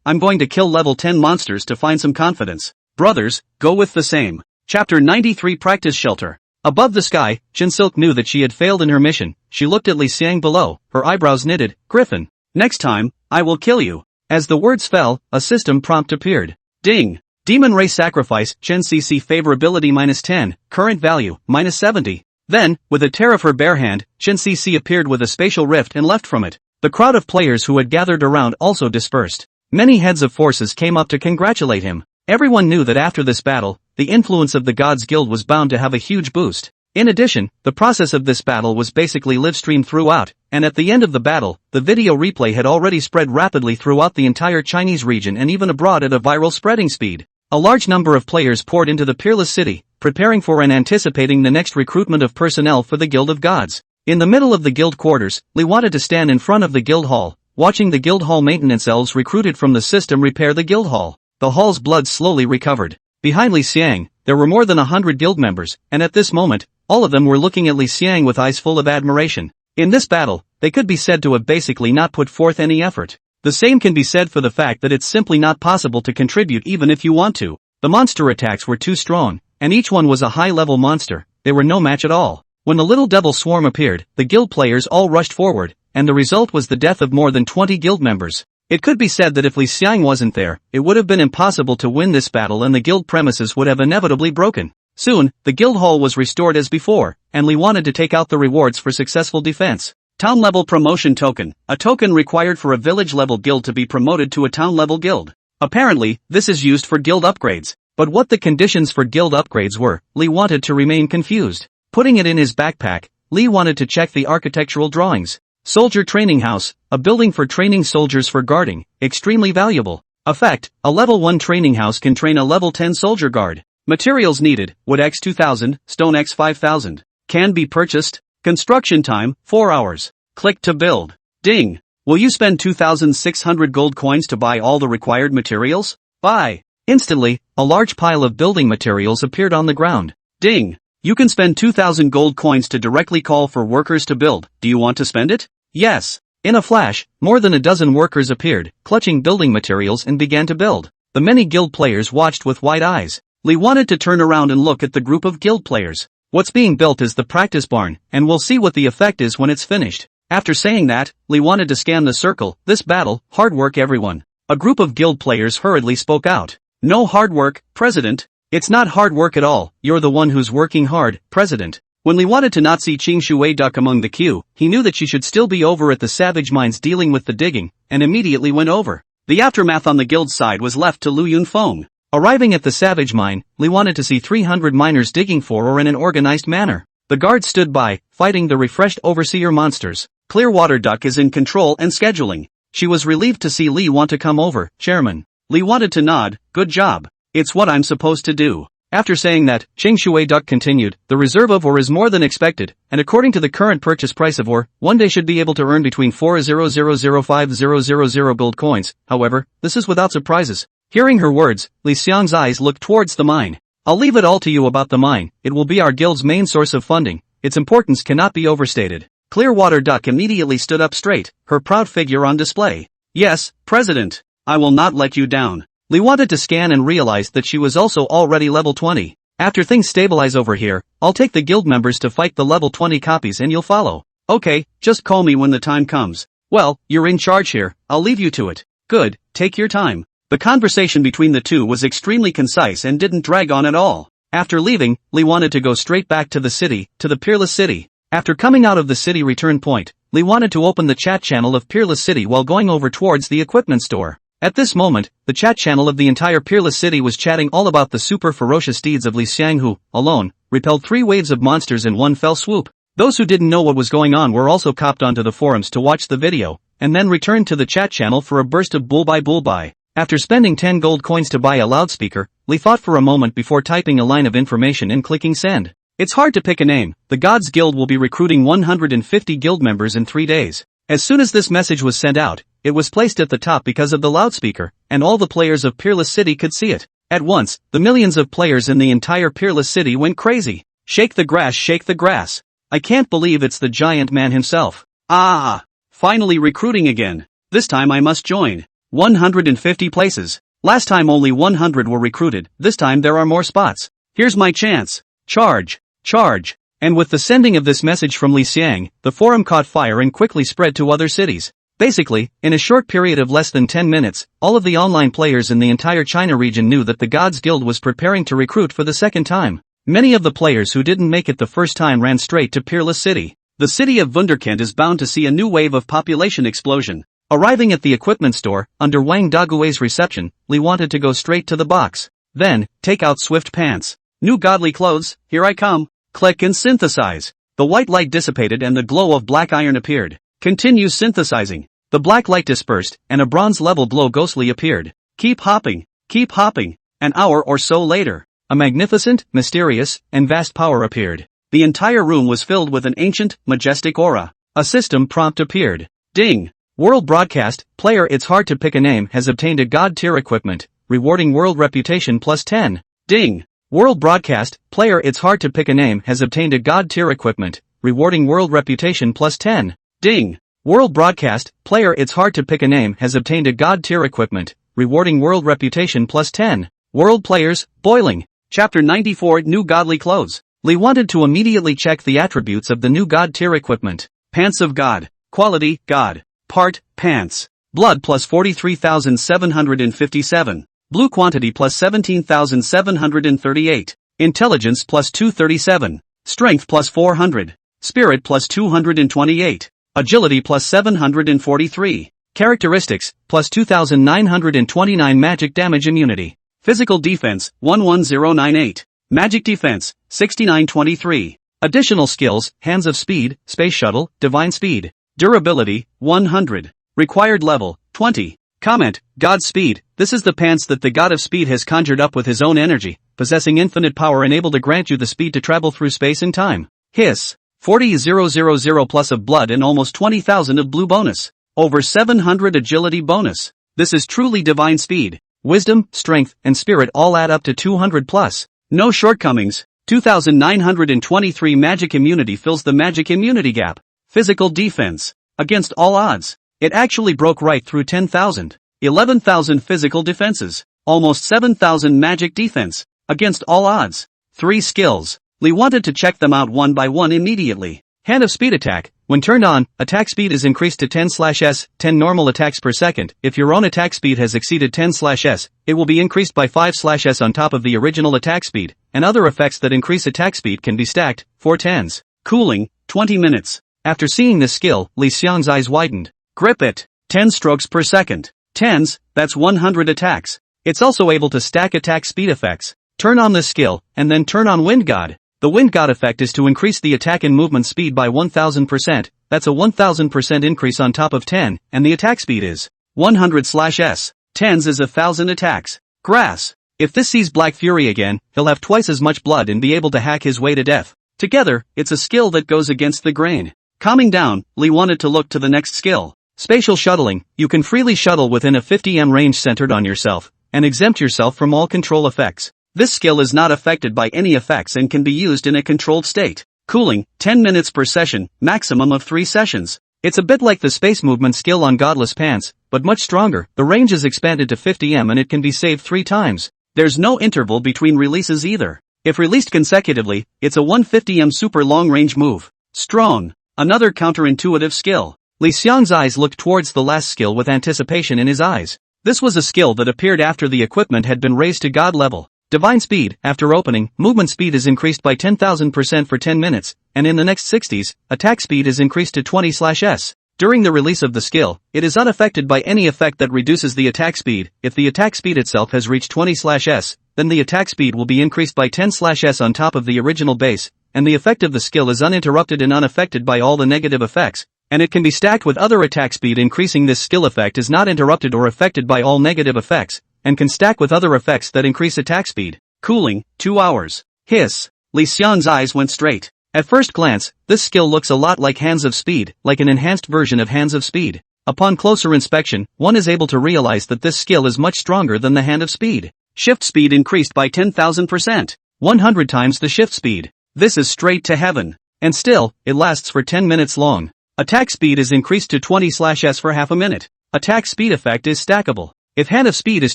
I'm going to kill level 10 monsters to find some confidence. Brothers, go with the same. Chapter 93 Practice Shelter. Above the sky, Jinsilk knew that she had failed in her mission. She looked at Li Xiang below, her eyebrows knitted. Griffin. Next time, I will kill you. As the words fell, a system prompt appeared. Ding! Demon Race Sacrifice, Chen CC Favorability -10, Current Value, -70. Then, with a tear of her bare hand, Chen CC appeared with a spatial rift and left from it. The crowd of players who had gathered around also dispersed. Many heads of forces came up to congratulate him. Everyone knew that after this battle, the influence of the Gods Guild was bound to have a huge boost. In addition, the process of this battle was basically live-streamed throughout, and at the end of the battle, the video replay had already spread rapidly throughout the entire Chinese region and even abroad at a viral spreading speed. A large number of players poured into the Peerless City, preparing for and anticipating the next recruitment of personnel for the Guild of Gods. In the middle of the guild quarters, Li wanted to stand in front of the guild hall, watching the guild hall maintenance elves recruited from the system repair the guild hall. The hall's blood slowly recovered. Behind Li Xiang, there were more than 100 guild members, and at this moment, all of them were looking at Li Xiang with eyes full of admiration. In this battle, they could be said to have basically not put forth any effort. The same can be said for the fact that it's simply not possible to contribute even if you want to. The monster attacks were too strong, and each one was a high-level monster. They were no match at all. When the little devil swarm appeared, the guild players all rushed forward, and the result was the death of more than 20 guild members. It could be said that if Li Xiang wasn't there, it would have been impossible to win this battle and the guild premises would have inevitably broken. Soon, the guild hall was restored as before, and Li wanted to take out the rewards for successful defense. Town level promotion token, a token required for a village level guild to be promoted to a town level guild. Apparently, this is used for guild upgrades, but what the conditions for guild upgrades were, Li wanted to remain confused. Putting it in his backpack, Li wanted to check the architectural drawings. Soldier Training House, a building for training soldiers for guarding, extremely valuable. Effect, a level 1 training house can train a level 10 soldier guard. Materials needed, wood x 2000, stone x 5000. Can be purchased. Construction time, 4 hours. Click to build. Ding! Will you spend 2,600 gold coins to buy all the required materials? Buy. Instantly, a large pile of building materials appeared on the ground. Ding. You can spend 2,000 gold coins to directly call for workers to build. Do you want to spend it? Yes. In a flash, more than a dozen workers appeared, clutching building materials and began to build. The many guild players watched with wide eyes. Lee wanted to turn around and look at the group of guild players. What's being built is the practice barn, and we'll see what the effect is when it's finished. After saying that, Lee wanted to scan the circle. This battle, hard work everyone. A group of guild players hurriedly spoke out. No hard work, President. It's not hard work at all, you're the one who's working hard, President. When Lee wanted to not see Qing Shui duck among the queue, he knew that she should still be over at the savage mines dealing with the digging, and immediately went over. The aftermath on the guild side was left to Lu Yunfeng. Arriving at the savage mine, Lee wanted to see 300 miners digging for or in an organized manner. The guards stood by, fighting the refreshed overseer monsters. Clearwater Duck is in control and scheduling. She was relieved to see Lee want to come over, Chairman. Lee wanted to nod, good job. It's what I'm supposed to do. After saying that, Qing Shui Duck continued, the reserve of ore is more than expected, and according to the current purchase price of ore, one day should be able to earn between 4,000,5000 gold coins. However, this is without surprises. Hearing her words, Li Xiang's eyes looked towards the mine. I'll leave it all to you about the mine. It will be our guild's main source of funding. Its importance cannot be overstated. Clearwater Duck immediately stood up straight, her proud figure on display. Yes, President. I will not let you down. Lee wanted to scan and realized that she was also already level 20. After things stabilize over here, I'll take the guild members to fight the level 20 copies and you'll follow. Okay, just call me when the time comes. Well, you're in charge here, I'll leave you to it. Good, take your time. The conversation between the two was extremely concise and didn't drag on at all. After leaving, Lee wanted to go straight back to the city, to the Peerless City. After coming out of the city return point, Lee wanted to open the chat channel of Peerless City while going over towards the equipment store. At this moment, the chat channel of the entire Peerless City was chatting all about the super ferocious deeds of Li Xiang who, alone, repelled 3 waves of monsters in one fell swoop. Those who didn't know what was going on were also copped onto the forums to watch the video, and then returned to the chat channel for a burst of bull-by-bull-by. After spending 10 gold coins to buy a loudspeaker, Lee thought for a moment before typing a line of information and clicking send. It's hard to pick a name. The Gods Guild will be recruiting 150 guild members in 3 days. As soon as this message was sent out, it was placed at the top because of the loudspeaker, and all the players of Peerless City could see it. At once, the millions of players in the entire Peerless City went crazy. Shake the grass, shake the grass. I can't believe it's the giant man himself. Ah! Finally recruiting again. This time I must join. 150 places. Last time only 100 were recruited, this time there are more spots. Here's my chance. Charge! Charge! And with the sending of this message from Li Xiang, the forum caught fire and quickly spread to other cities. Basically, in a short period of less than 10 minutes, all of the online players in the entire China region knew that the Gods Guild was preparing to recruit for the second time. Many of the players who didn't make it the first time ran straight to Peerless City. The city of Wunderkind is bound to see a new wave of population explosion. Arriving at the equipment store, under Wang Dagui's reception, Li wanted to go straight to the box. Then, take out swift pants. New godly clothes, here I come. Click and synthesize. The white light dissipated and the glow of black iron appeared. Continue synthesizing. The black light dispersed, and a bronze-level glow ghostly appeared. Keep hopping. Keep hopping. An hour or so later, a magnificent, mysterious, and vast power appeared. The entire room was filled with an ancient, majestic aura. A system prompt appeared. Ding! World broadcast, player it's hard to pick a name has obtained a god tier equipment, rewarding world reputation plus 10. Ding! World broadcast, player it's hard to pick a name has obtained a god tier equipment, rewarding world reputation plus 10. Ding! World broadcast, player it's hard to pick a name has obtained a god tier equipment, rewarding world reputation plus 10. World players, boiling. Chapter 94 New Godly Clothes. Lee wanted to immediately check the attributes of the new god tier equipment. Pants of God. Quality, God. Part, pants. Blood plus 43,757. Blue quantity plus 17,738. Intelligence plus 237. Strength plus 400. Spirit plus 228. Agility plus 743. Characteristics, plus 2,929 magic damage immunity. Physical defense, 11098. Magic defense, 6923. Additional skills, Hands of Speed, Space Shuttle, Divine Speed. Durability, 100. Required level, 20. Comment, Godspeed, this is the pants that the God of Speed has conjured up with his own energy, possessing infinite power and able to grant you the speed to travel through space and time. Hiss. 40,000 plus of blood and almost 20,000 of blue bonus. Over 700 agility bonus. This is truly divine speed. wisdom, strength, and spirit all add up to 200 plus. No shortcomings. 2923 magic immunity fills the magic immunity gap. Physical defense. Against all odds. It actually broke right through 10,000. 11,000 physical defenses. Almost 7,000 magic defense. Against all odds. 3 skills. Lee wanted to check them out one by one immediately. Hand of speed attack. When turned on, attack speed is increased to 10/s, 10 normal attacks per second. If your own attack speed has exceeded 10/s, it will be increased by 5/s on top of the original attack speed, and other effects that increase attack speed can be stacked, 4 tens. Cooling, 20 minutes. After seeing this skill, Li Xiang's eyes widened. Grip it. 10 strokes per second. Tens, that's 100 attacks. It's also able to stack attack speed effects. Turn on this skill, and then turn on Wind God. The Wind God effect is to increase the attack and movement speed by 1000%, that's a 1000% increase on top of 10, and the attack speed is 100/s. Tens is 1000 attacks. Grass. If this sees Black Fury again, he'll have twice as much blood and be able to hack his way to death. Together, it's a skill that goes against the grain. Calming down, Lee wanted to look to the next skill. Spatial shuttling. You can freely shuttle within a 50 m range centered on yourself, and exempt yourself from all control effects. This skill is not affected by any effects and can be used in a controlled state. Cooling, 10 minutes per session, maximum of 3 sessions. It's a bit like the space movement skill on Godless Pants, but much stronger. The range is expanded to 50 m and it can be saved 3 times. There's no interval between releases either. If released consecutively, it's a 150 m super long range move. Strong. Another counterintuitive skill. Li Xiang's eyes looked towards the last skill with anticipation in his eyes. This was a skill that appeared after the equipment had been raised to God level. Divine Speed. After opening, movement speed is increased by 10,000% for 10 minutes, and in the next 60s, attack speed is increased to 20/s. During the release of the skill, it is unaffected by any effect that reduces the attack speed. If the attack speed itself has reached 20/s, then the attack speed will be increased by 10/s on top of the original base, and the effect of the skill is uninterrupted and unaffected by all the negative effects, and it can be stacked with other attack speed. Increasing this skill effect is not interrupted or affected by all negative effects, and can stack with other effects that increase attack speed. Cooling, 2 hours. Hiss. Li Xiang's eyes went straight. At first glance, this skill looks a lot like Hands of Speed, like an enhanced version of Hands of Speed. Upon closer inspection, one is able to realize that this skill is much stronger than the Hand of Speed. Shift speed increased by 10,000%. 100 times the shift speed. This is straight to heaven. And still, it lasts for 10 minutes long. Attack speed is increased to 20/s for half a minute. Attack speed effect is stackable. If Hand of Speed is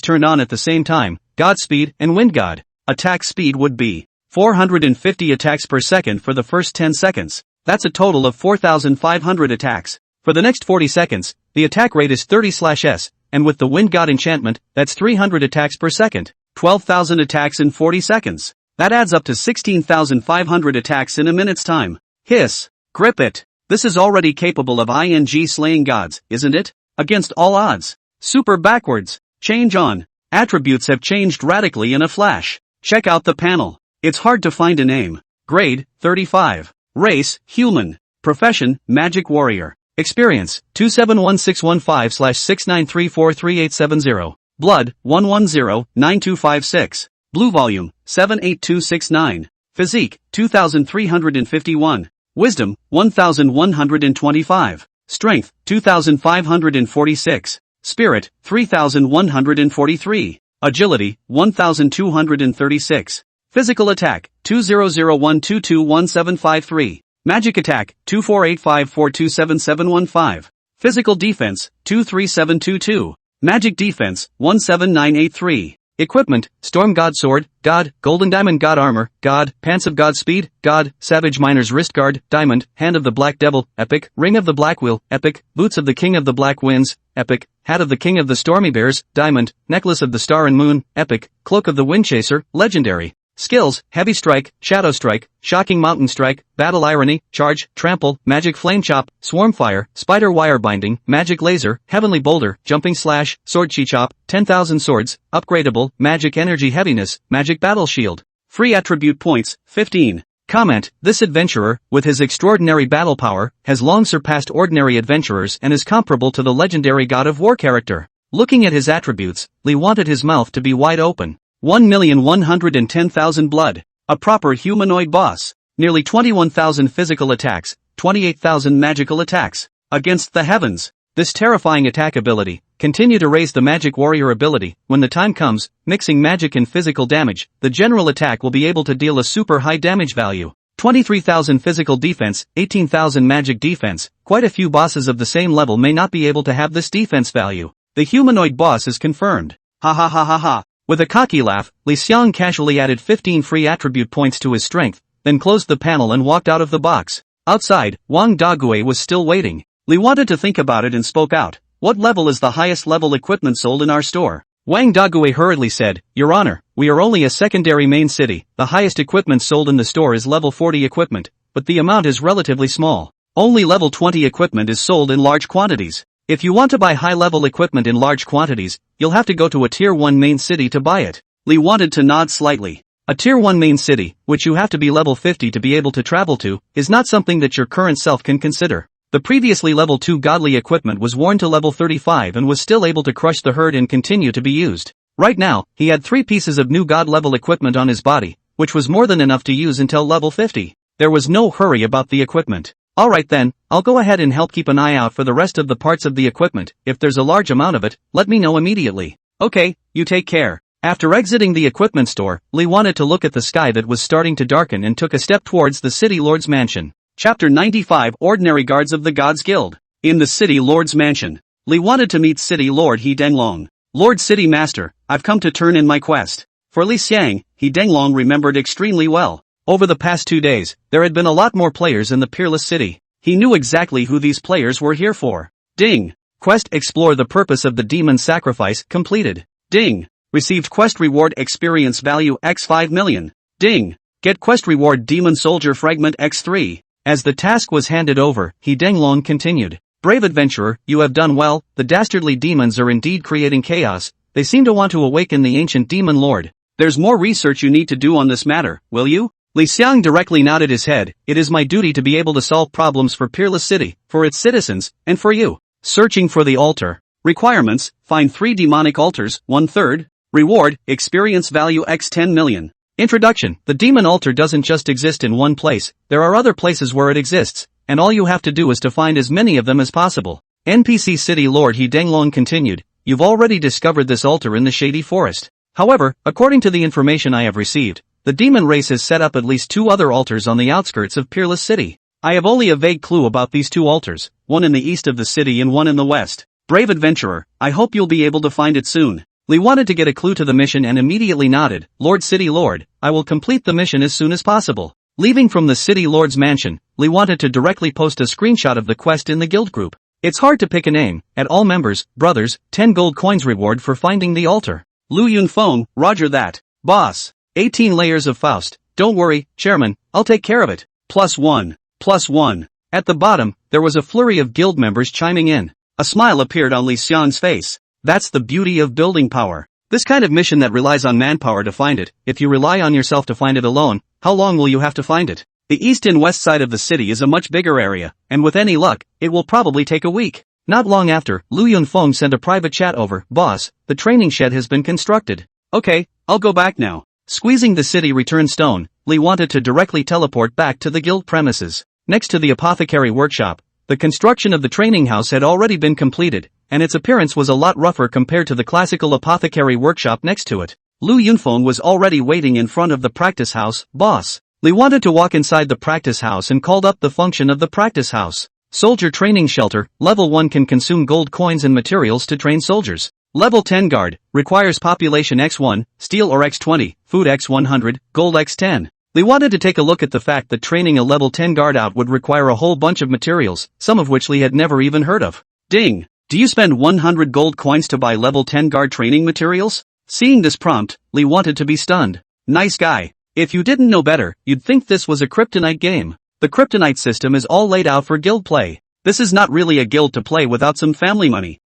turned on at the same time, God Speed and Wind God, attack speed would be 450 attacks per second for the first 10 seconds. That's a total of 4,500 attacks. For the next 40 seconds, the attack rate is 30/s, and with the Wind God enchantment, that's 300 attacks per second. 12,000 attacks in 40 seconds. That adds up to 16,500 attacks in a minute's time. Hiss. Grip it. This is already capable of slaying gods, isn't it? Against all odds. Super backwards. Change on. Attributes have changed radically in a flash. Check out the panel. It's hard to find a name. Grade, 35. Race, human. Profession, magic warrior. Experience, 271615/69343870. Blood, 110-9256. Blue volume, 78269. Physique, 2351. Wisdom, 1125. Strength, 2546. Spirit, 3143. Agility, 1236. Physical attack, 2001221753. Magic attack, 2485427715. Physical defense, 23722. Magic defense, 17983. Equipment, Storm God Sword, God, Golden Diamond God Armor, God, Pants of God Speed, God, Savage Miner's Wrist Guard, Diamond, Hand of the Black Devil, Epic, Ring of the Black Wheel, Epic, Boots of the King of the Black Winds, Epic, Hat of the King of the Stormy Bears, Diamond, Necklace of the Star and Moon, Epic, Cloak of the Wind Chaser, Legendary. Skills, Heavy Strike, Shadow Strike, Shocking Mountain Strike, Battle Irony, Charge, Trample, Magic Flame Chop, Swarm Fire, Spider Wire Binding, Magic Laser, Heavenly Boulder, Jumping Slash, Sword Chi Chop, 10,000 Swords, Upgradable, Magic Energy Heaviness, Magic Battle Shield. Free attribute points, 15. Comment, this adventurer, with his extraordinary battle power, has long surpassed ordinary adventurers and is comparable to the legendary God of War character. Looking at his attributes, Lee wanted his mouth to be wide open. 1,110,000 blood. A proper humanoid boss. Nearly 21,000 physical attacks, 28,000 magical attacks. Against the heavens. This terrifying attack ability, continue to raise the magic warrior ability, when the time comes, mixing magic and physical damage, the general attack will be able to deal a super high damage value. 23,000 physical defense, 18,000 magic defense, quite a few bosses of the same level may not be able to have this defense value. The humanoid boss is confirmed. Ha ha ha ha ha. With a cocky laugh, Li Xiang casually added 15 free attribute points to his strength, then closed the panel and walked out of the box. Outside, Wang Dagui was still waiting. Li wanted to think about it and spoke out. What level is the highest level equipment sold in our store? Wang Dagui hurriedly said, Your Honor, we are only a secondary main city, the highest equipment sold in the store is level 40 equipment, but the amount is relatively small. Only level 20 equipment is sold in large quantities. If you want to buy high-level equipment in large quantities, you'll have to go to a Tier 1 main city to buy it. Li wanted to nod slightly. A Tier 1 main city, which you have to be level 50 to be able to travel to, is not something that your current self can consider. The previously level 2 godly equipment was worn to level 35 and was still able to crush the herd and continue to be used. Right now, he had 3 pieces of new god level equipment on his body, which was more than enough to use until level 50. There was no hurry about the equipment. Alright then, I'll go ahead and help keep an eye out for the rest of the parts of the equipment. If there's a large amount of it, let me know immediately. Okay, you take care. After exiting the equipment store, Li wanted to look at the sky that was starting to darken and took a step towards the city lord's mansion. Chapter 95 Ordinary Guards of the Gods Guild. In the city lord's mansion, Li wanted to meet city lord He Denglong. Lord City Master, I've come to turn in my quest. For Li Xiang, He Denglong remembered extremely well. Over the past 2 days, there had been a lot more players in the Peerless City. He knew exactly who these players were here for. Ding! Quest Explore the purpose of the demon sacrifice completed. Ding! Received quest reward experience value x 5 million. Ding! Get quest reward demon soldier fragment x3. As the task was handed over, He Denglong continued. Brave adventurer, you have done well, the dastardly demons are indeed creating chaos, they seem to want to awaken the ancient demon lord. There's more research you need to do on this matter, will you? Li Xiang directly nodded his head. It is my duty to be able to solve problems for Peerless City, for its citizens, and for you. Searching for the altar. Requirements, find 3 demonic altars, 1/3. Reward, experience value x 10 million. Introduction. The demon altar doesn't just exist in one place, there are other places where it exists, and all you have to do is to find as many of them as possible. NPC City Lord He Denglong continued, you've already discovered this altar in the Shady Forest. However, according to the information I have received, the demon race has set up at least 2 other altars on the outskirts of Peerless City. I have only a vague clue about these 2 altars, one in the east of the city and one in the west. Brave adventurer, I hope you'll be able to find it soon. Li wanted to get a clue to the mission and immediately nodded. Lord City Lord, I will complete the mission as soon as possible. Leaving from the City Lord's mansion, Li wanted to directly post a screenshot of the quest in the guild group. It's hard to pick a name. At all members, brothers, 10 gold coins reward for finding the altar. Lu Yunfeng, roger that. Boss. 18 layers of Faust. Don't worry, chairman, I'll take care of it. +1. +1. At the bottom, there was a flurry of guild members chiming in. A smile appeared on Li Xiang's face. That's the beauty of building power. This kind of mission that relies on manpower to find it, if you rely on yourself to find it alone, how long will you have to find it? The east and west side of the city is a much bigger area, and with any luck, it will probably take a week. Not long after, Lu Yunfeng sent a private chat over, boss, the training shed has been constructed. Okay, I'll go back now. Squeezing the city return stone, Li wanted to directly teleport back to the guild premises. Next to the apothecary workshop, the construction of the training house had already been completed, and its appearance was a lot rougher compared to the classical apothecary workshop next to it. Lu Yunfeng was already waiting in front of the practice house. Boss. Li wanted to walk inside the practice house and called up the function of the practice house. Soldier Training Shelter, Level 1 can consume gold coins and materials to train soldiers. Level 10 Guard, requires population x1, steel or x20, food x100, gold x10. Li wanted to take a look at the fact that training a level 10 guard out would require a whole bunch of materials, some of which Li had never even heard of. Ding! Do you spend 100 gold coins to buy level 10 guard training materials? Seeing this prompt, Li wanted to be stunned. Nice guy. If you didn't know better, you'd think this was a Kryptonite game. The Kryptonite system is all laid out for guild play. This is not really a guild to play without some family money.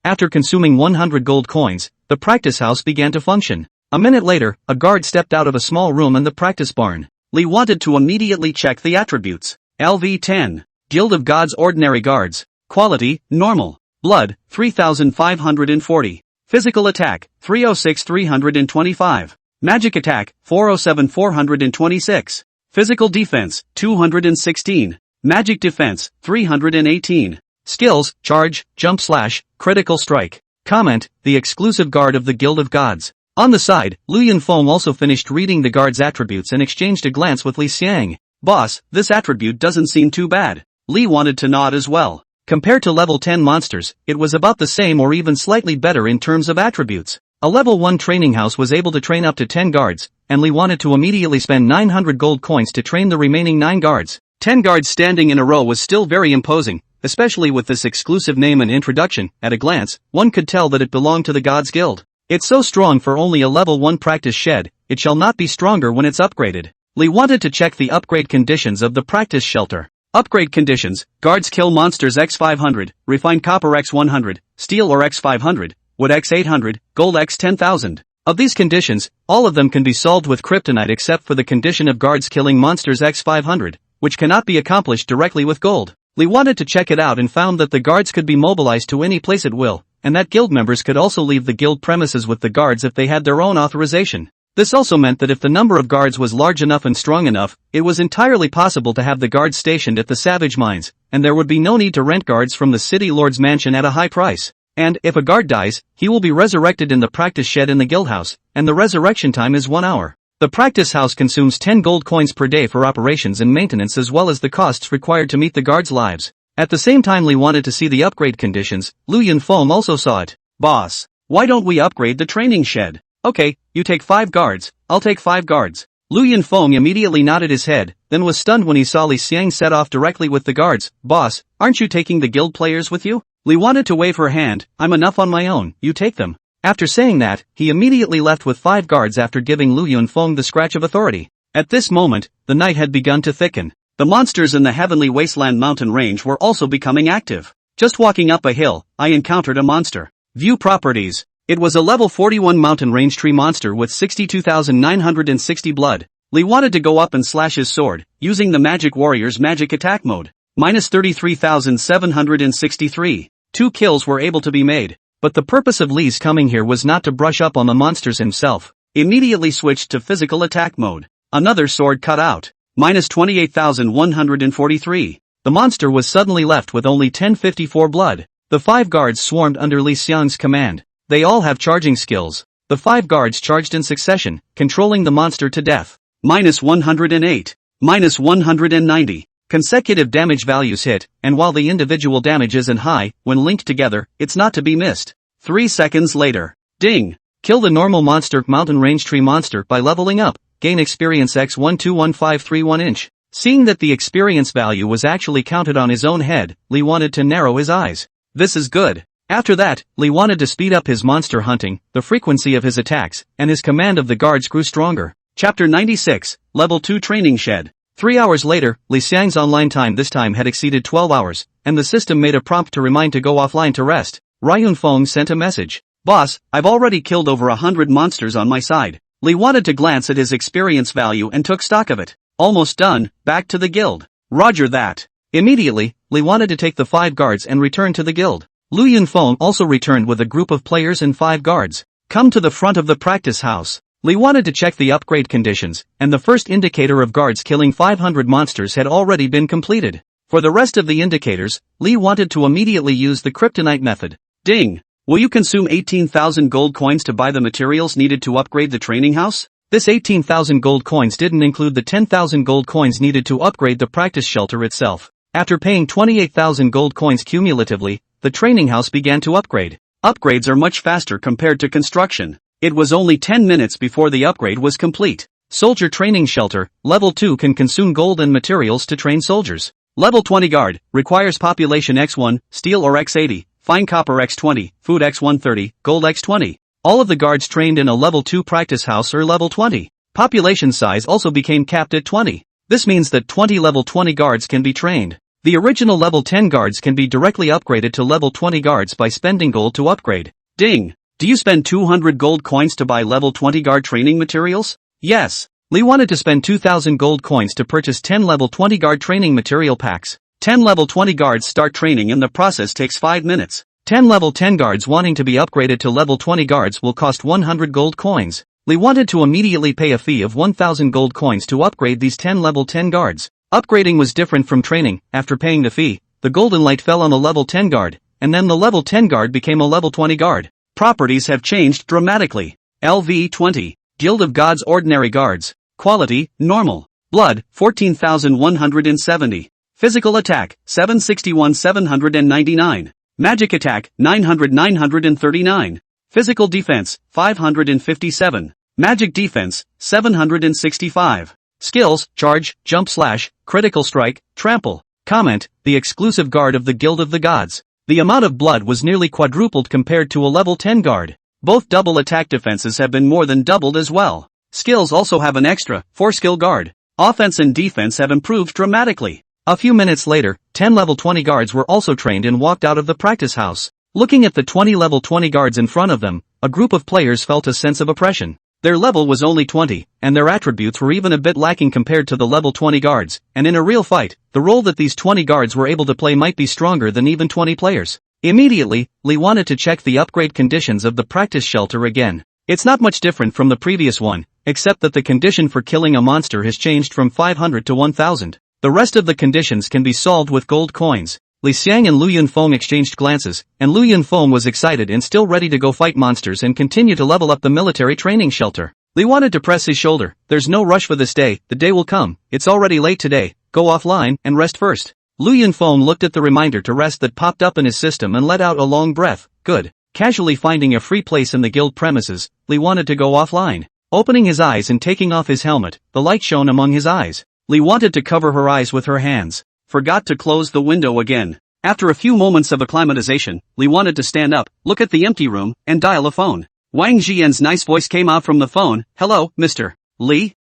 After consuming 100 gold coins, the practice house began to function. A minute later, a guard stepped out of a small room in the practice barn. Li wanted to immediately check the attributes. LV10. Guild of Gods Ordinary Guards. Quality, Normal. Blood, 3540. Physical Attack, 306-325. Magic Attack, 407-426. Physical Defense, 216. Magic Defense, 318. Skills, charge, jump slash, critical strike. Comment, the exclusive guard of the Guild of Gods. On the side, Lu Yunfeng also finished reading the guard's attributes and exchanged a glance with Li Xiang. Boss, this attribute doesn't seem too bad. Li wanted to nod as well. Compared to level 10 monsters, it was about the same or even slightly better in terms of attributes. A level 1 training house was able to train up to 10 guards, and Li wanted to immediately spend 900 gold coins to train the remaining 9 guards. 10 guards standing in a row was still very imposing, especially with this exclusive name and introduction. At a glance, one could tell that it belonged to the Gods Guild. It's so strong for only a level 1 practice shed, it shall not be stronger when it's upgraded. Li wanted to check the upgrade conditions of the practice shelter. Upgrade conditions: guards kill monsters x500, refined copper x100, steel or x500, wood x800, gold x10,000. Of these conditions, all of them can be solved with kryptonite except for the condition of guards killing monsters x500, which cannot be accomplished directly with gold. Li wanted to check it out and found that the guards could be mobilized to any place at will, and that guild members could also leave the guild premises with the guards if they had their own authorization. This also meant that if the number of guards was large enough and strong enough, it was entirely possible to have the guards stationed at the savage mines, and there would be no need to rent guards from the city lord's mansion at a high price. And, if a guard dies, he will be resurrected in the practice shed in the guild house, and the resurrection time is 1 hour. The practice house consumes 10 gold coins per day for operations and maintenance as well as the costs required to meet the guards' lives. At the same time Li wanted to see the upgrade conditions, Lu Yunfeng also saw it. Boss, why don't we upgrade the training shed? Okay, you take 5 guards, I'll take 5 guards. Lu Yunfeng immediately nodded his head, then was stunned when he saw Li Xiang set off directly with the guards. Boss, aren't you taking the guild players with you? Li wanted to wave her hand. I'm enough on my own, you take them. After saying that, he immediately left with 5 guards after giving Lu Yunfeng the scratch of authority. At this moment, the night had begun to thicken. The monsters in the heavenly wasteland mountain range were also becoming active. Just walking up a hill, I encountered a monster. View properties. It was a level 41 mountain range tree monster with 62,960 blood. Li wanted to go up and slash his sword, using the magic warrior's magic attack mode. Minus 33,763. 2 kills were able to be made. But the purpose of Li's coming here was not to brush up on the monsters himself. Immediately switched to physical attack mode. Another sword cut out. Minus 28,143. The monster was suddenly left with only 1054 blood. The 5 guards swarmed under Li Xiang's command. They all have charging skills. The 5 guards charged in succession, controlling the monster to death. Minus 108. Minus 190. Consecutive damage values hit, and while the individual damage isn't high, when linked together, it's not to be missed. 3 seconds later. Ding! Kill the normal monster mountain range tree monster by leveling up. Gain experience x121531 inch. Seeing that the experience value was actually counted on his own head, Li wanted to narrow his eyes. This is good. After that, Li wanted to speed up his monster hunting, the frequency of his attacks, and his command of the guards grew stronger. Chapter 96, Level 2 Training Shed. 3 hours later, Li Xiang's online time this time had exceeded 12 hours, and the system made a prompt to remind to go offline to rest. Yunfeng sent a message. Boss, I've already killed over 100 monsters on my side. Li wanted to glance at his experience value and took stock of it. Almost done, back to the guild. Roger that. Immediately, Li wanted to take the 5 guards and return to the guild. Lu Yunfeng also returned with a group of players and 5 guards. Come to the front of the practice house. Li wanted to check the upgrade conditions, and the first indicator of guards killing 500 monsters had already been completed. For the rest of the indicators, Li wanted to immediately use the kryptonite method. Ding! Will you consume 18,000 gold coins to buy the materials needed to upgrade the training house? This 18,000 gold coins didn't include the 10,000 gold coins needed to upgrade the practice shelter itself. After paying 28,000 gold coins cumulatively, the training house began to upgrade. Upgrades are much faster compared to construction. It was only 10 minutes before the upgrade was complete. Soldier Training Shelter, Level 2 can consume gold and materials to train soldiers. Level 20 Guard, requires population x1, steel or x80, fine copper x20, food x130, gold x20. All of the guards trained in a Level 2 practice house are Level 20. Population size also became capped at 20. This means that 20 Level 20 guards can be trained. The original Level 10 guards can be directly upgraded to Level 20 guards by spending gold to upgrade. Ding! Do you spend 200 gold coins to buy Level 20 guard training materials? Yes. Li wanted to spend 2,000 gold coins to purchase 10 Level 20 guard training material packs. 10 Level 20 guards start training and the process takes 5 minutes. 10 Level 10 guards wanting to be upgraded to Level 20 guards will cost 100 gold coins. Li wanted to immediately pay a fee of 1,000 gold coins to upgrade these 10 Level 10 guards. Upgrading was different from training. After paying the fee, the golden light fell on the level 10 guard, and then the level 10 guard became a level 20 guard. Properties have changed dramatically. LV20, Guild of Gods Ordinary Guards. Quality, Normal. Blood, 14,170. Physical Attack, 761,799. Magic Attack, 939. Physical Defense, 557. Magic Defense, 765. Skills, Charge, Jump Slash, Critical Strike, Trample. Comment, the exclusive guard of the Guild of the Gods. The amount of blood was nearly quadrupled compared to a level 10 guard. Both double attack defenses have been more than doubled as well. Skills also have an extra, 4-skill guard. Offense and defense have improved dramatically. A few minutes later, 10 level 20 guards were also trained and walked out of the practice house. Looking at the 20 level 20 guards in front of them, a group of players felt a sense of oppression. Their level was only 20, and their attributes were even a bit lacking compared to the level 20 guards, and in a real fight, the role that these 20 guards were able to play might be stronger than even 20 players. Immediately, Lee wanted to check the upgrade conditions of the practice shelter again. It's not much different from the previous one, except that the condition for killing a monster has changed from 500 to 1000. The rest of the conditions can be solved with gold coins. Li Xiang and Lu Yunfeng exchanged glances, and Lu Yunfeng was excited and still ready to go fight monsters and continue to level up the military training shelter. Li wanted to press his shoulder. There's no rush for this day, the day will come, it's already late today, go offline and rest first. Lu Yunfeng looked at the reminder to rest that popped up in his system and let out a long breath. Good. Casually finding a free place in the guild premises, Li wanted to go offline. Opening his eyes and taking off his helmet, the light shone among his eyes. Li wanted to cover her eyes with her hands. Forgot to close the window again. After a few moments of acclimatization, Li wanted to stand up, look at the empty room, and dial a phone. Wang Jian's nice voice came out from the phone. Hello, Mr. Li?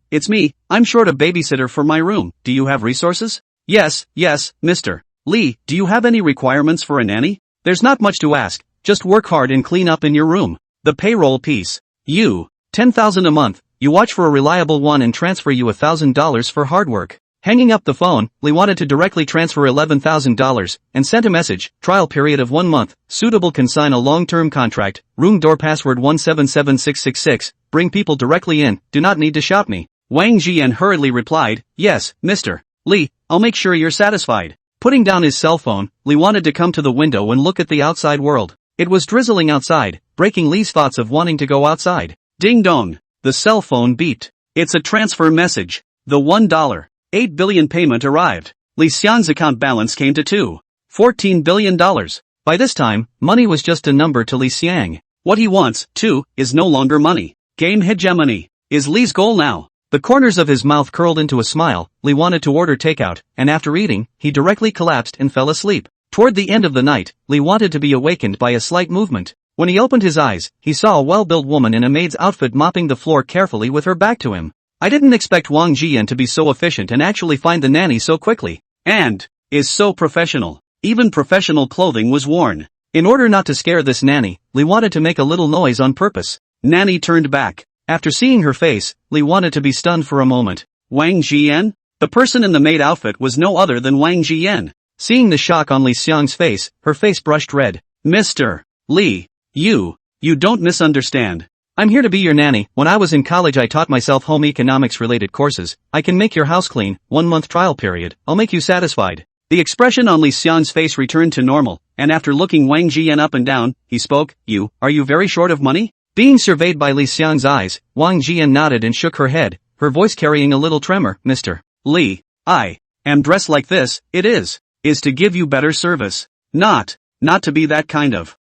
It's me, I'm short a babysitter for my room, do you have resources? Yes, Mr. Li, do you have any requirements for a nanny? There's not much to ask, just work hard and clean up in your room. The payroll piece. You. 10,000 a month, you watch for a reliable one and transfer you $1,000 for hard work. Hanging up the phone, Li wanted to directly transfer $11,000, and sent a message, trial period of 1 month, suitable can sign a long-term contract, room door password 177666, bring people directly in, do not need to shop me. Wang Jian hurriedly replied, yes, Mr. Li, I'll make sure you're satisfied. Putting down his cell phone, Li wanted to come to the window and look at the outside world. It was drizzling outside, breaking Li's thoughts of wanting to go outside. Ding dong. The cell phone beeped. It's a transfer message. The $1.8 billion payment arrived. Li Xiang's account balance came to $2.14 billion. By this time, money was just a number to Li Xiang. What he wants, too, is no longer money. Game hegemony is Li's goal now. The corners of his mouth curled into a smile. Li wanted to order takeout, and after eating, he directly collapsed and fell asleep. Toward the end of the night, Li wanted to be awakened by a slight movement. When he opened his eyes, he saw a well-built woman in a maid's outfit mopping the floor carefully with her back to him. I didn't expect Wang Jian to be so efficient and actually find the nanny so quickly. And is so professional. Even professional clothing was worn. In order not to scare this nanny, Li wanted to make a little noise on purpose. Nanny turned back. After seeing her face, Li wanted to be stunned for a moment. Wang Jian? The person in the maid outfit was no other than Wang Jian. Seeing the shock on Li Xiang's face, her face brushed red. Mr. Li. You don't misunderstand. I'm here to be your nanny. When I was in college I taught myself home economics related courses. I can make your house clean, 1 month trial period, I'll make you satisfied. The expression on Li Xiang's face returned to normal, and after looking Wang Jian up and down, he spoke, are you very short of money? Being surveyed by Li Xiang's eyes, Wang Jian nodded and shook her head, her voice carrying a little tremor. Mr. Li, I am dressed like this, it is to give you better service. Not to be that kind of.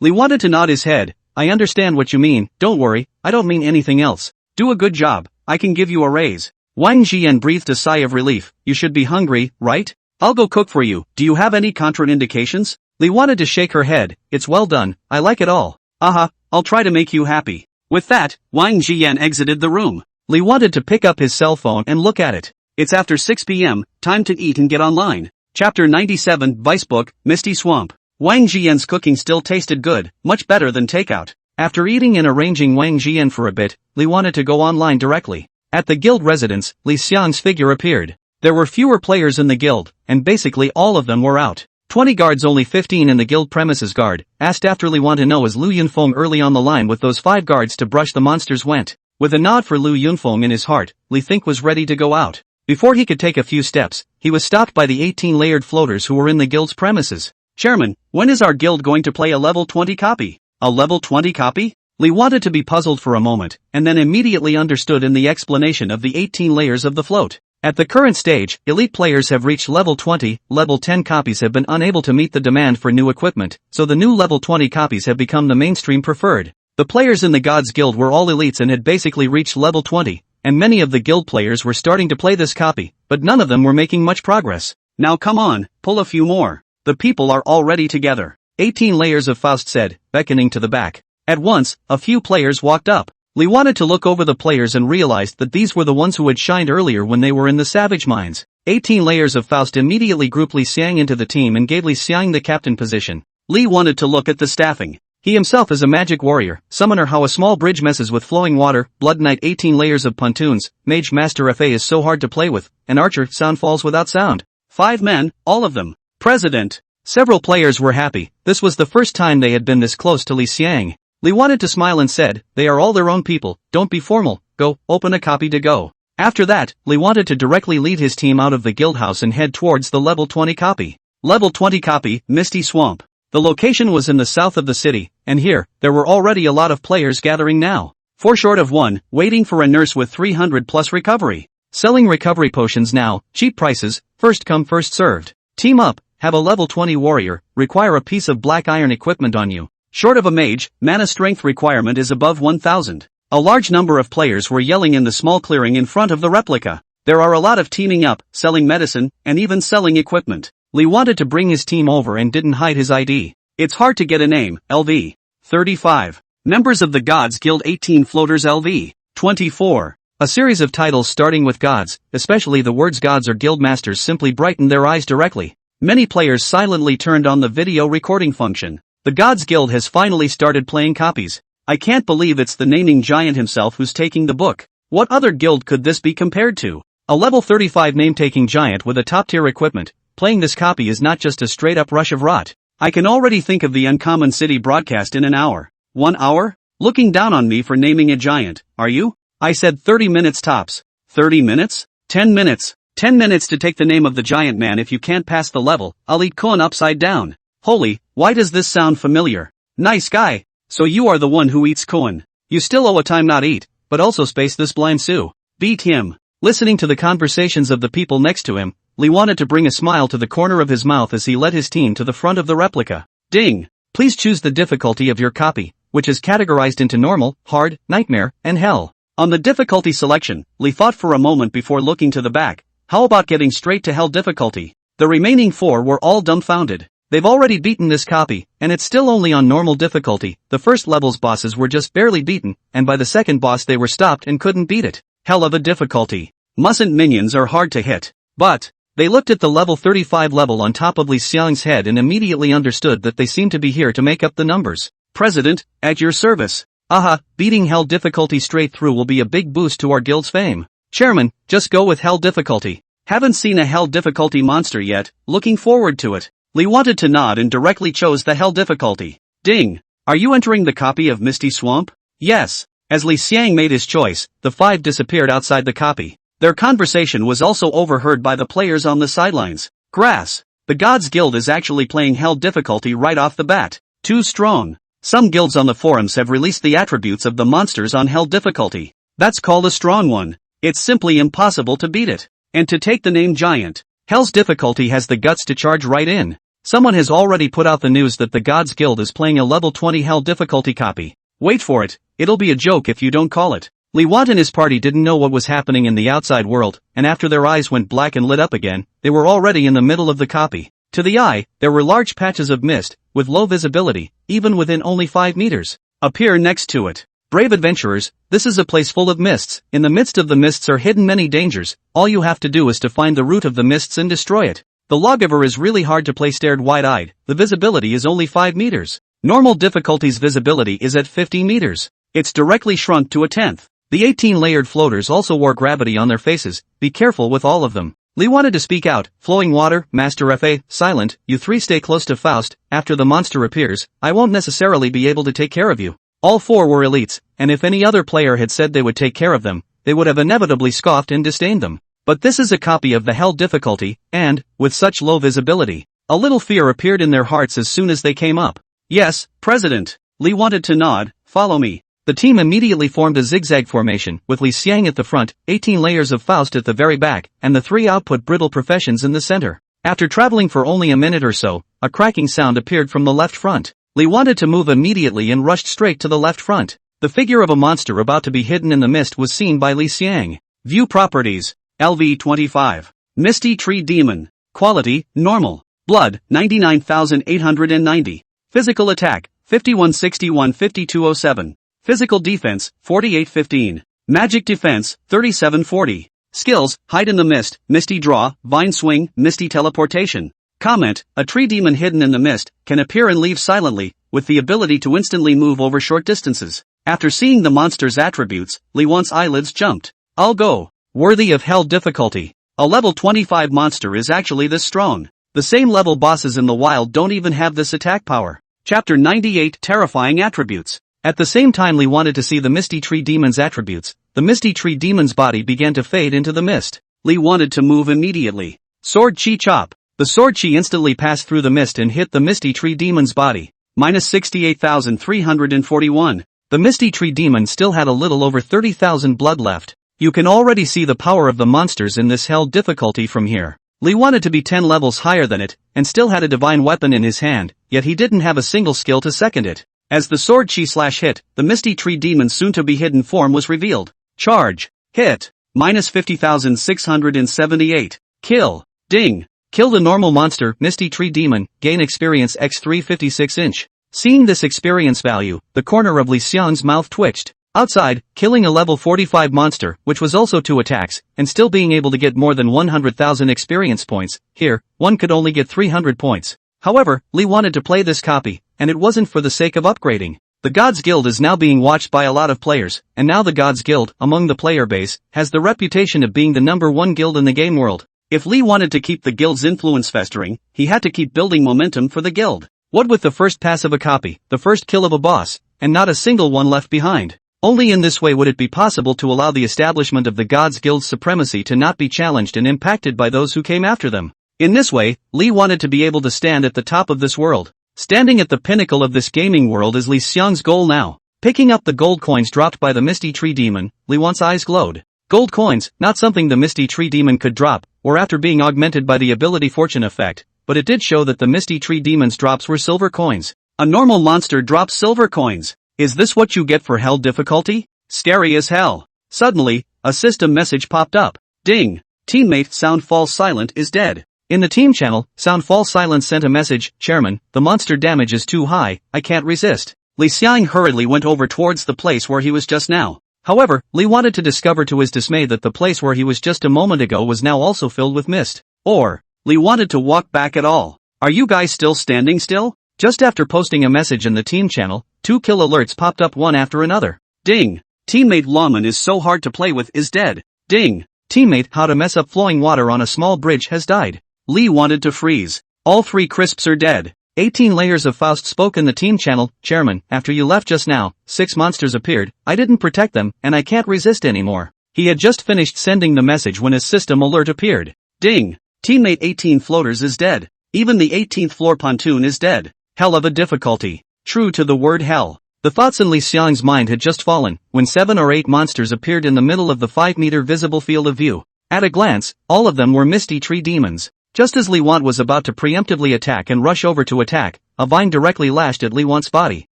Li wanted to nod his head. I understand what you mean, don't worry, I don't mean anything else. Do a good job, I can give you a raise. Wang Jian breathed a sigh of relief. You should be hungry, right? I'll go cook for you. Do you have any contraindications? Li wanted to shake her head. It's well done, I like it all. I'll try to make you happy. With that, Wang Jian exited the room. Li wanted to pick up his cell phone and look at it. It's after 6 p.m, time to eat and get online. Chapter 97 Vice Book, Misty Swamp. Wang Jian's cooking still tasted good, much better than takeout. After eating and arranging Wang Jian for a bit, Li wanted to go online directly. At the guild residence, Li Xiang's figure appeared. There were fewer players in the guild, and basically all of them were out. 20 guards, only 15 in the guild premises. Guard asked after Li want to know as Lu Yunfeng early on the line with those 5 guards to brush the monsters went. With a nod for Lu Yunfeng in his heart, Li think was ready to go out. Before he could take a few steps, he was stopped by the 18 layered floaters who were in the guild's premises. Chairman, when is our guild going to play a level 20 copy? A level 20 copy? Lee wanted to be puzzled for a moment, and then immediately understood in the explanation of the 18 layers of the float. At the current stage, elite players have reached level 20, level 10 copies have been unable to meet the demand for new equipment, so the new level 20 copies have become the mainstream preferred. The players in the Gods Guild were all elites and had basically reached level 20, and many of the guild players were starting to play this copy, but none of them were making much progress. Now come on, pull a few more. The people are already together. 18 layers of Faust said, beckoning to the back. At once, a few players walked up. Lee wanted to look over the players and realized that these were the ones who had shined earlier when they were in the Savage Mines. 18 layers of Faust immediately grouped Lee Xiang into the team and gave Lee Xiang the captain position. Lee wanted to look at the staffing. He himself is a magic warrior, summoner how a small bridge messes with flowing water, blood knight 18 layers of pontoons, mage master FA is so hard to play with, an archer sound falls without sound. 5 men, all of them. President. Several players were happy, this was the first time they had been this close to Lee Xiang. Lee wanted to smile and said, they are all their own people, don't be formal, go, open a copy to go. After that, Lee wanted to directly lead his team out of the guild house and head towards the level 20 copy. Level 20 copy, Misty Swamp. The location was in the south of the city, and here, there were already a lot of players gathering now. 4 short of 1, waiting for a nurse with 300 plus recovery. Selling recovery potions now, cheap prices, first come first served. Team up, have a level 20 warrior, require a piece of black iron equipment on you. Short of a mage, mana strength requirement is above 1000. A large number of players were yelling in the small clearing in front of the replica. There are a lot of teaming up, selling medicine, and even selling equipment. Lee wanted to bring his team over and didn't hide his ID. It's hard to get a name, LV. 35. Members of the Gods Guild 18 Floaters LV. 24. A series of titles starting with gods, especially the words gods or guild masters simply brightened their eyes directly. Many players silently turned on the video recording function. The Gods Guild has finally started playing copies. I can't believe it's the naming giant himself who's taking the book. What other guild could this be compared to? A level 35 name-taking giant with a top-tier equipment. Playing this copy is not just a straight-up rush of rot. I can already think of the Uncommon City broadcast in an hour. 1 hour? Looking down on me for naming a giant, are you? I said 30 minutes tops. 30 minutes? 10 minutes. 10 minutes to take the name of the giant man. If you can't pass the level, I'll eat Kun upside down. Holy, why does this sound familiar? Nice guy. So you are the one who eats Kun. You still owe a time not eat, but also space this blind Sue. Beat him. Listening to the conversations of the people next to him, Lee wanted to bring a smile to the corner of his mouth as he led his team to the front of the replica. Ding! Please choose the difficulty of your copy, which is categorized into normal, hard, nightmare, and hell. On the difficulty selection, Lee thought for a moment before looking to the back. How about getting straight to hell difficulty? The remaining 4 were all dumbfounded. They've already beaten this copy, and it's still only on normal difficulty. The first level's bosses were just barely beaten, and by the second boss they were stopped and couldn't beat it. Hell of a difficulty. Mustn't minions are hard to hit. But they looked at the level 35 level on top of Lee Xiang's head and immediately understood that they seemed to be here to make up the numbers. President, at your service. Aha, beating hell difficulty straight through will be a big boost to our guild's fame. Chairman, just go with hell difficulty. Haven't seen a hell difficulty monster yet, looking forward to it. Lee wanted to nod and directly chose the hell difficulty. Ding! Are you entering the copy of Misty Swamp? Yes. As Lee Xiang made his choice, the 5 disappeared outside the copy. Their conversation was also overheard by the players on the sidelines. Grass. The Gods Guild is actually playing hell difficulty right off the bat. Too strong. Some guilds on the forums have released the attributes of the monsters on hell difficulty. That's called a strong one. It's simply impossible to beat it. And to take the name giant. Hell's difficulty has the guts to charge right in. Someone has already put out the news that the Gods Guild is playing a level 20 hell difficulty copy. Wait for it, it'll be a joke if you don't call it. Lee Watt and his party didn't know what was happening in the outside world, and after their eyes went black and lit up again, they were already in the middle of the copy. To the eye, there were large patches of mist, with low visibility, even within only 5 meters. Appear next to it. Brave adventurers, this is a place full of mists. In the midst of the mists are hidden many dangers. All you have to do is to find the root of the mists and destroy it. The lawgiver is really hard to play stared wide-eyed. The visibility is only 5 meters. Normal difficulty's visibility is at 50 meters. It's directly shrunk to a tenth. The 18 layered floaters also wore gravity on their faces. Be careful with all of them. Lee wanted to speak out. Flowing water, Master Fa, silent, you 3 stay close to Faust. After the monster appears, I won't necessarily be able to take care of you. All 4 were elites, and if any other player had said they would take care of them, they would have inevitably scoffed and disdained them. But this is a copy of the hell difficulty, and, with such low visibility, a little fear appeared in their hearts as soon as they came up. Yes, President. Lee wanted to nod. Follow me. The team immediately formed a zigzag formation, with Li Xiang at the front, 18 layers of Faust at the very back, and the 3 output brittle professions in the center. After traveling for only a minute or so, a cracking sound appeared from the left front. Li wanted to move immediately and rushed straight to the left front. The figure of a monster about to be hidden in the mist was seen by Li Xiang. View properties. LV25. Misty Tree Demon. Quality, normal. Blood, 99,890. Physical attack, 5161-5207. Physical defense, 4815. Magic defense, 3740. Skills, hide in the mist, misty draw, vine swing, misty teleportation. Comment, a tree demon hidden in the mist, can appear and leave silently, with the ability to instantly move over short distances. After seeing the monster's attributes, Li Wan's eyelids jumped. I'll go. Worthy of hell difficulty. A level 25 monster is actually this strong. The same level bosses in the wild don't even have this attack power. Chapter 98 Terrifying Attributes. At the same time Li wanted to see the Misty Tree Demon's attributes, the Misty Tree Demon's body began to fade into the mist. Li wanted to move immediately. Sword Chi Chop. The sword chi instantly passed through the mist and hit the Misty Tree Demon's body. Minus 68,341. The Misty Tree Demon still had a little over 30,000 blood left. You can already see the power of the monsters in this hell difficulty from here. Li wanted to be 10 levels higher than it, and still had a divine weapon in his hand, yet he didn't have a single skill to second it. As the sword chi slash hit, the Misty Tree Demon's soon-to-be hidden form was revealed. Charge. Hit. Minus 50,678. Kill. Ding. Kill the normal monster, Misty Tree Demon, gain experience x 356 inch. Seeing this experience value, the corner of Li Xiang's mouth twitched. Outside, killing a level 45 monster, which was also 2 attacks, and still being able to get more than 100,000 experience points, here, one could only get 300 points. However, Li wanted to play this copy, and it wasn't for the sake of upgrading. The Gods Guild is now being watched by a lot of players, and now the Gods Guild, among the player base, has the reputation of being the #1 guild in the game world. If Li wanted to keep the guild's influence festering, he had to keep building momentum for the guild. What with the first pass of a copy, the first kill of a boss, and not a single one left behind. Only in this way would it be possible to allow the establishment of the Gods Guild's supremacy to not be challenged and impacted by those who came after them. In this way, Li wanted to be able to stand at the top of this world. Standing at the pinnacle of this gaming world is Li Xiang's goal now. Picking up the gold coins dropped by the Misty Tree Demon, Li Wan's eyes glowed. Gold coins, not something the Misty Tree Demon could drop, or after being augmented by the ability fortune effect, but it did show that the Misty Tree Demon's drops were silver coins. A normal monster drops silver coins. Is this what you get for hell difficulty? Scary as hell. Suddenly, a system message popped up. Ding. Teammate Sound Falls Silent is dead. In the team channel, Sound Falls Silent sent a message, Chairman, the monster damage is too high, I can't resist. Li Xiang hurriedly went over towards the place where he was just now. However, Li wanted to discover to his dismay that the place where he was just a moment ago was now also filled with mist. Or, Li wanted to walk back at all. Are you guys still standing still? Just after posting a message in the team channel, 2 kill alerts popped up one after another. Ding. Teammate Lawman is so hard to play with is dead. Ding. Teammate how to mess up flowing water on a small bridge has died. Li wanted to freeze. All 3 crisps are dead. 18 layers of Faust spoke in the team channel, Chairman, after you left just now, 6 monsters appeared, I didn't protect them, and I can't resist anymore. He had just finished sending the message when a system alert appeared. Ding. Teammate 18 floaters is dead. Even the 18th floor pontoon is dead. Hell of a difficulty. True to the word hell. The thoughts in Li Xiang's mind had just fallen, when 7 or 8 monsters appeared in the middle of the 5-meter visible field of view. At a glance, all of them were Misty Tree Demons. Just as Li Want was about to preemptively attack and rush over to attack, a vine directly lashed at Li Want's body.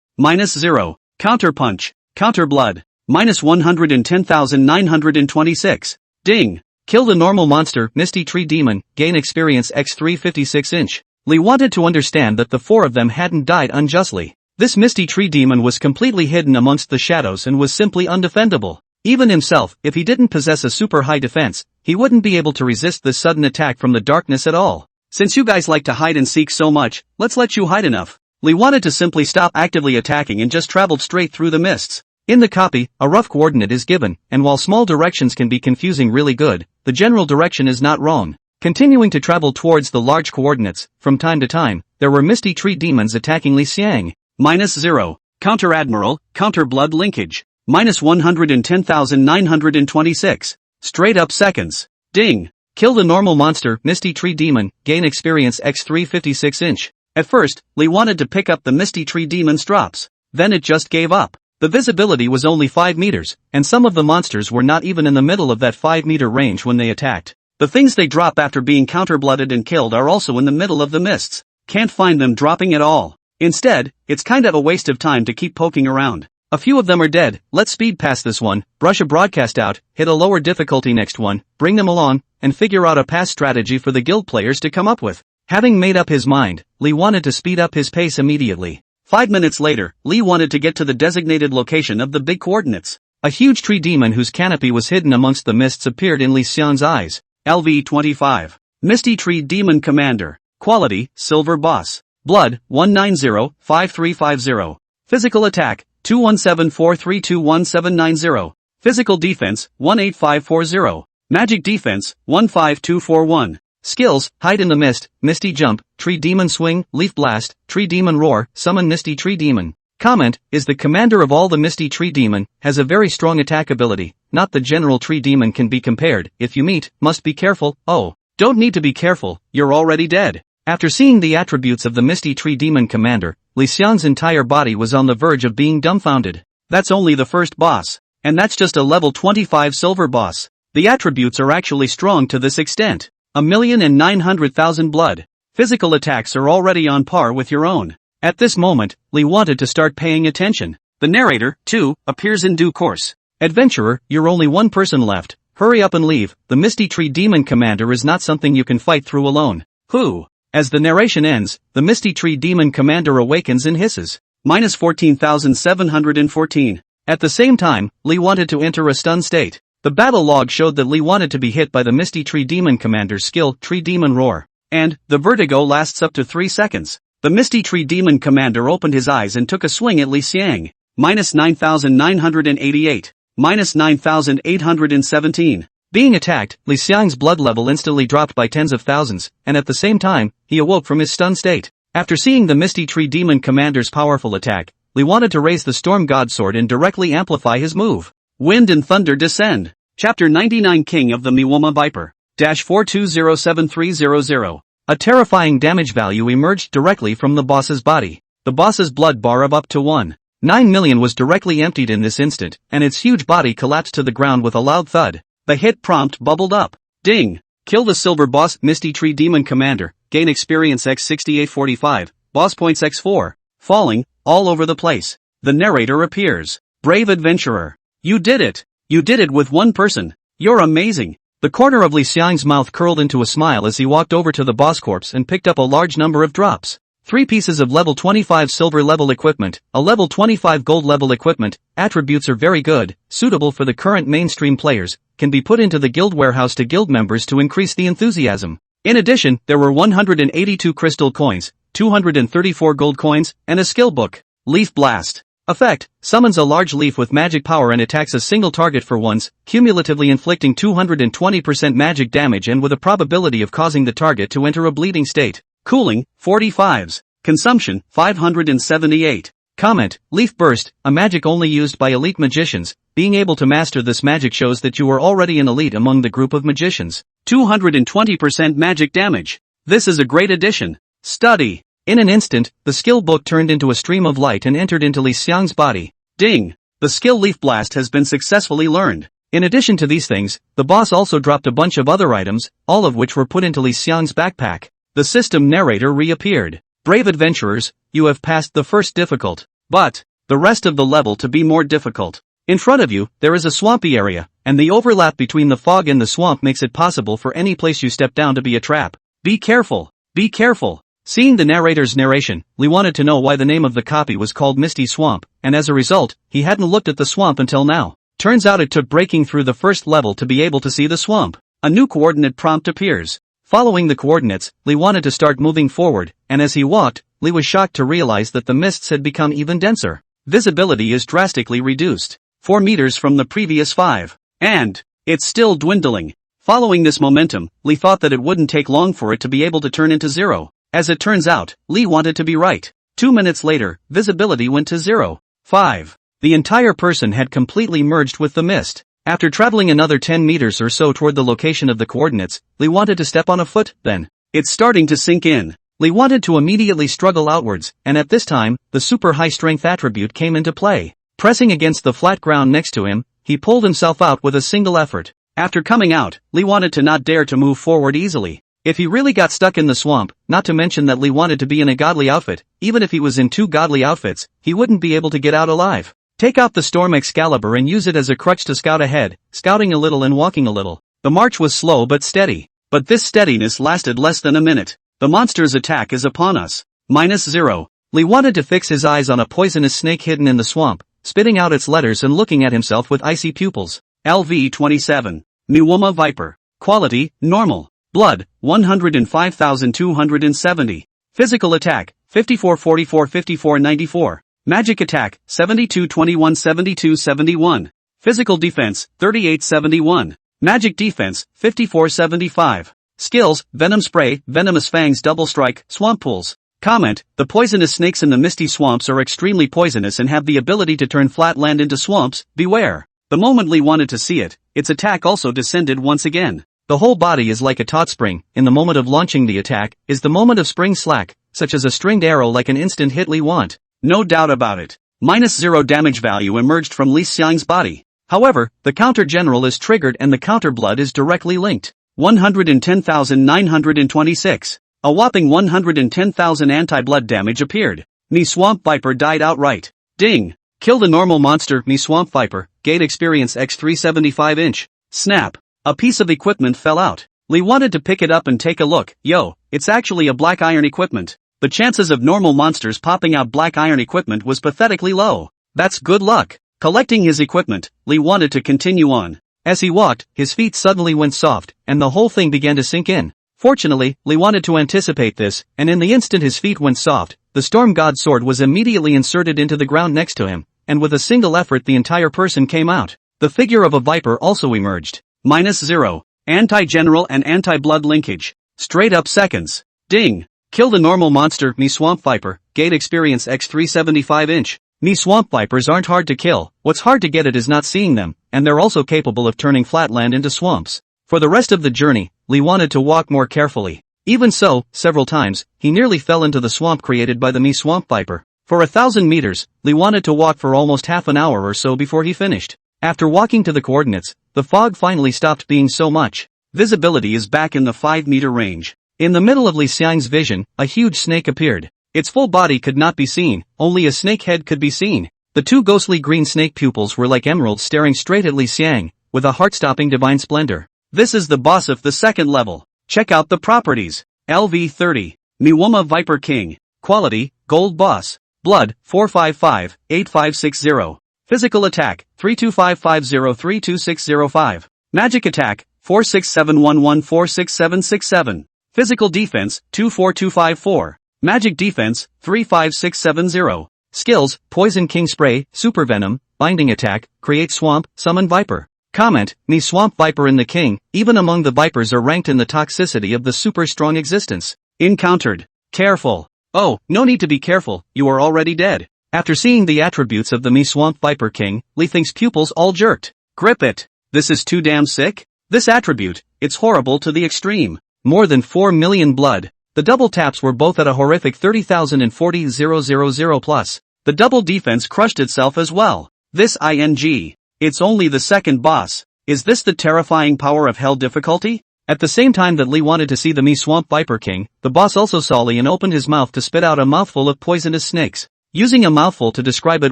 -0. Counter punch. Counter blood. -110,926. Ding. Kill the normal monster, Misty Tree Demon, gain experience x 356 inch. Li wanted to understand that the 4 of them hadn't died unjustly. This Misty Tree Demon was completely hidden amongst the shadows and was simply undefendable. Even himself, if he didn't possess a super high defense, he wouldn't be able to resist this sudden attack from the darkness at all. Since you guys like to hide and seek so much, let's let you hide enough. Li wanted to simply stop actively attacking and just traveled straight through the mists. In the copy, a rough coordinate is given, and while small directions can be confusing really good, the general direction is not wrong. Continuing to travel towards the large coordinates, from time to time, there were Misty Tree Demons attacking Li Xiang. -0. Counter Admiral, Counter Blood Linkage. -110,926. Straight up seconds. Ding! Kill the normal monster, Misty Tree Demon, gain experience x 356 inch. At first, Lee wanted to pick up the Misty Tree Demon's drops. Then it just gave up. The visibility was only 5 meters, and some of the monsters were not even in the middle of that 5-meter range when they attacked. The things they drop after being counterblooded and killed are also in the middle of the mists. Can't find them dropping at all. Instead, it's kind of a waste of time to keep poking around. A few of them are dead. Let's speed past this one, brush a broadcast out, hit a lower difficulty next one, bring them along, and figure out a pass strategy for the guild players to come up with. Having made up his mind, Lee wanted to speed up his pace immediately. 5 minutes later, Lee wanted to get to the designated location of the big coordinates. A huge tree demon whose canopy was hidden amongst the mists appeared in Lee Xiang's eyes. LV-25. Misty Tree Demon Commander. Quality, Silver Boss. Blood, 190-5350. Physical attack, 217-432-1790. Physical defense, 18540. Magic defense, 15241. Skills, Hide in the Mist, Misty Jump, Tree Demon Swing, Leaf Blast, Tree Demon Roar, Summon Misty Tree Demon. Comment, is the commander of all the Misty Tree Demon, has a very strong attack ability, not the general Tree Demon can be compared, if you meet, must be careful, oh, don't need to be careful, you're already dead. After seeing the attributes of the Misty Tree Demon commander, Lee Xiang's entire body was on the verge of being dumbfounded. That's only the first boss. And that's just a level 25 silver boss. The attributes are actually strong to this extent. 1,900,000 blood. Physical attacks are already on par with your own. At this moment, Lee wanted to start paying attention. The narrator, too, appears in due course. Adventurer, you're only one person left. Hurry up and leave. The Misty Tree Demon Commander is not something you can fight through alone. Who? As the narration ends, the Misty Tree Demon Commander awakens and hisses. Minus 14,714. At the same time, Lee wanted to enter a stun state. The battle log showed that Lee wanted to be hit by the Misty Tree Demon Commander's skill, Tree Demon Roar. And, the vertigo lasts up to 3 seconds. The Misty Tree Demon Commander opened his eyes and took a swing at Lee Xiang. Minus 9,988. Minus 9,817. Being attacked, Lee Xiang's blood level instantly dropped by tens of thousands, and at the same time, he awoke from his stun state. After seeing the Misty Tree Demon Commander's powerful attack, Lee wanted to raise the Storm God Sword and directly amplify his move. Wind and Thunder Descend. Chapter 99 King of the Miwoma Viper. -42073000. A terrifying damage value emerged directly from the boss's body. The boss's blood bar of up to 1.9 million was directly emptied in this instant, and its huge body collapsed to the ground with a loud thud. The hit prompt bubbled up. Ding! Kill the silver boss, Misty Tree Demon Commander, gain experience x 6845, boss points x 4. Falling, all over the place. The narrator appears. Brave adventurer. You did it! You did it with one person. You're amazing. The corner of Lee Xiang's mouth curled into a smile as he walked over to the boss corpse and picked up a large number of drops. 3 pieces of level 25 silver level equipment, a level 25 gold level equipment, attributes are very good, suitable for the current mainstream players, can be put into the guild warehouse to guild members to increase the enthusiasm. In addition, there were 182 crystal coins, 234 gold coins, and a skill book. Leaf Blast. Effect, summons a large leaf with magic power and attacks a single target for once, cumulatively inflicting 220% magic damage and with a probability of causing the target to enter a bleeding state. Cooling, 45s. Consumption, 578. Comment, Leaf Burst, a magic only used by elite magicians. Being able to master this magic shows that you are already an elite among the group of magicians. 220% magic damage. This is a great addition. Study. In an instant, the skill book turned into a stream of light and entered into Lee Xiang's body. Ding! The skill Leaf Blast has been successfully learned. In addition to these things, the boss also dropped a bunch of other items, all of which were put into Lee Xiang's backpack. The system narrator reappeared. Brave adventurers, you have passed the first difficult, but the rest of the level to be more difficult. In front of you, there is a swampy area, and the overlap between the fog and the swamp makes it possible for any place you step down to be a trap. Be careful! Be careful! Seeing the narrator's narration, Lee wanted to know why the name of the copy was called Misty Swamp, and as a result, he hadn't looked at the swamp until now. Turns out it took breaking through the first level to be able to see the swamp. A new coordinate prompt appears. Following the coordinates, Lee wanted to start moving forward, and as he walked, Lee was shocked to realize that the mists had become even denser. Visibility is drastically reduced. 4 meters from the previous 5. And it's still dwindling. Following this momentum, Lee thought that it wouldn't take long for it to be able to turn into 0. As it turns out, Lee wanted to be right. 2 minutes later, visibility went to 0. 5. The entire person had completely merged with the mist. After traveling another 10 meters or so toward the location of the coordinates, Lee wanted to step on a foot, then. It's starting to sink in. Lee wanted to immediately struggle outwards, and at this time, the super high strength attribute came into play. Pressing against the flat ground next to him, he pulled himself out with a single effort. After coming out, Lee wanted to not dare to move forward easily. If he really got stuck in the swamp, not to mention that Lee wanted to be in a godly outfit, even if he was in 2 godly outfits, he wouldn't be able to get out alive. Take out the Storm Excalibur and use it as a crutch to scout ahead, scouting a little and walking a little. The march was slow but steady. But this steadiness lasted less than a minute. The monster's attack is upon us. -0. Lee wanted to fix his eyes on a poisonous snake hidden in the swamp, spitting out its letters and looking at himself with icy pupils. LV27. Manhwa Viper. Quality, normal. Blood, 105,270. Physical attack, 54-44-54-94. Magic attack, 72-21-72-71. Physical defense, 38-71. Magic defense, 54-75. Skills, Venom Spray, Venomous Fangs Double Strike, Swamp Pools. Comment, the poisonous snakes in the misty swamps are extremely poisonous and have the ability to turn flat land into swamps, beware. The moment Lee wanted to see it, its attack also descended once again. The whole body is like a taut spring. In the moment of launching the attack, is the moment of spring slack, such as a stringed arrow like an instant hit Lee want. No doubt about it. -0 damage value emerged from Li Xiang's body. However, the counter general is triggered and the counter blood is directly linked. 110,926. A whopping 110,000 anti-blood damage appeared. Me Swamp Viper died outright. Ding. Killed a normal monster. Me Swamp Viper. Gate experience x 375 inch. Snap. A piece of equipment fell out. Lee wanted to pick it up and take a look. Yo, it's actually a black iron equipment. The chances of normal monsters popping out black iron equipment was pathetically low. That's good luck. Collecting his equipment, Lee wanted to continue on. As he walked, his feet suddenly went soft, and the whole thing began to sink in. Fortunately, Lee wanted to anticipate this, and in the instant his feet went soft, the Storm God Sword was immediately inserted into the ground next to him, and with a single effort the entire person came out. The figure of a viper also emerged. -0. Anti-general and anti-blood linkage. Straight up seconds. Ding. Killed a normal monster. Me Swamp Viper. Gate experience x 375 inch. Me Swamp Vipers aren't hard to kill. What's hard to get it is not seeing them, and they're also capable of turning flat land into swamps. For the rest of the journey, Lee wanted to walk more carefully. Even so, several times, he nearly fell into the swamp created by the Me Swamp Viper. For 1,000 meters, Lee wanted to walk for almost half an hour or so before he finished. After walking to the coordinates, the fog finally stopped being so much. Visibility is back in the 5-meter range. In the middle of Li Xiang's vision, a huge snake appeared. Its full body could not be seen, only a snake head could be seen. The 2 ghostly green snake pupils were like emeralds staring straight at Li Xiang, with a heart-stopping divine splendor. This is the boss of the 2nd level. Check out the properties. LV30. Manhwa Viper King. Quality, Gold Boss. Blood, 455-8560. Physical attack, 32550-32605. Magic attack, 46711-46767. Physical defense, 24254. Magic defense, 35670. Skills, Poison King Spray, Super Venom, Binding Attack, Create Swamp, Summon Viper. Comment, Me Swamp Viper and the King, even among the Vipers are ranked in the toxicity of the super strong existence. Encountered. Careful. Oh, no need to be careful, you are already dead. After seeing the attributes of the Me Swamp Viper King, Lee thinks pupils all jerked. Grip it. This is too damn sick. This attribute, it's horrible to the extreme. More than 4 million blood. The double taps were both at a horrific 30,040,000 plus. The double defense crushed itself as well. This ing. It's only the 2nd boss. Is this the terrifying power of hell difficulty? At the same time that Lee wanted to see the Me Swamp Viper King, the boss also saw Lee and opened his mouth to spit out a mouthful of poisonous snakes. Using a mouthful to describe it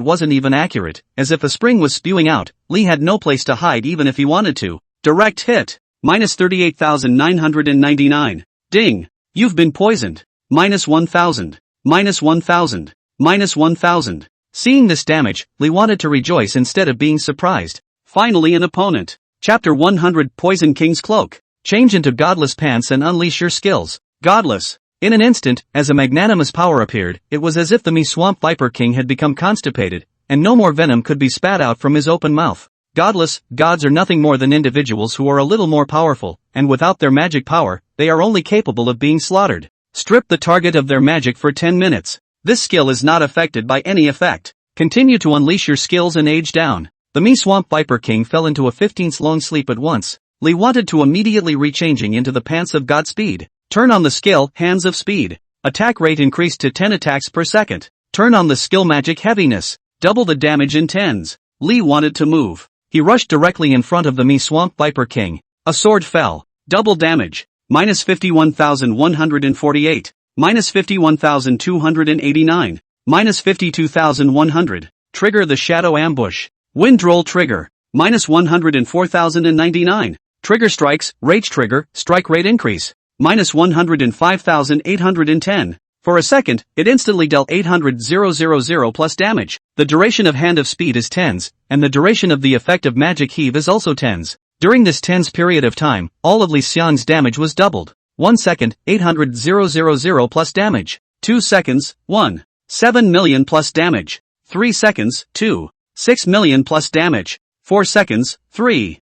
wasn't even accurate, as if a spring was spewing out, Lee had no place to hide even if he wanted to. Direct hit. -38,999. Ding. You've been poisoned. -1,000. -1,000. -1,000. Seeing this damage, Lee wanted to rejoice instead of being surprised. Finally an opponent. Chapter 100 Poison King's Cloak. Change into Godless Pants and unleash your skills. Godless. In an instant, as a magnanimous power appeared, it was as if the Me Swamp Viper King had become constipated, and no more venom could be spat out from his open mouth. Godless, gods are nothing more than individuals who are a little more powerful, and without their magic power, they are only capable of being slaughtered. Strip the target of their magic for 10 minutes. This skill is not affected by any effect. Continue to unleash your skills and age down. The Me Swamp Viper King fell into a 15's long sleep at once. Lee wanted to immediately re-changing into the pants of Godspeed. Turn on the skill, Hands of Speed. Attack rate increased to 10 attacks per second. Turn on the skill Magic Heaviness. Double the damage in tens. Lee wanted to move. He rushed directly in front of the Me Swamp Viper King. A sword fell. Double damage. Minus 51,148. Minus 51,289. Minus 52,100. Trigger the Shadow Ambush. Wind Roll Trigger. Minus 104,099. Trigger strikes, Rage Trigger, strike rate increase. Minus 105,810. For a second, it instantly dealt 800,000 plus damage. The duration of Hand of Speed is tens, and the duration of the effect of Magic Heave is also tens. During this tens period of time, all of Li Xiang's damage was doubled. 1 second, 800,000 plus damage. 2 seconds, 7 million plus damage. 3 seconds, 6 million plus damage. 4 seconds, 5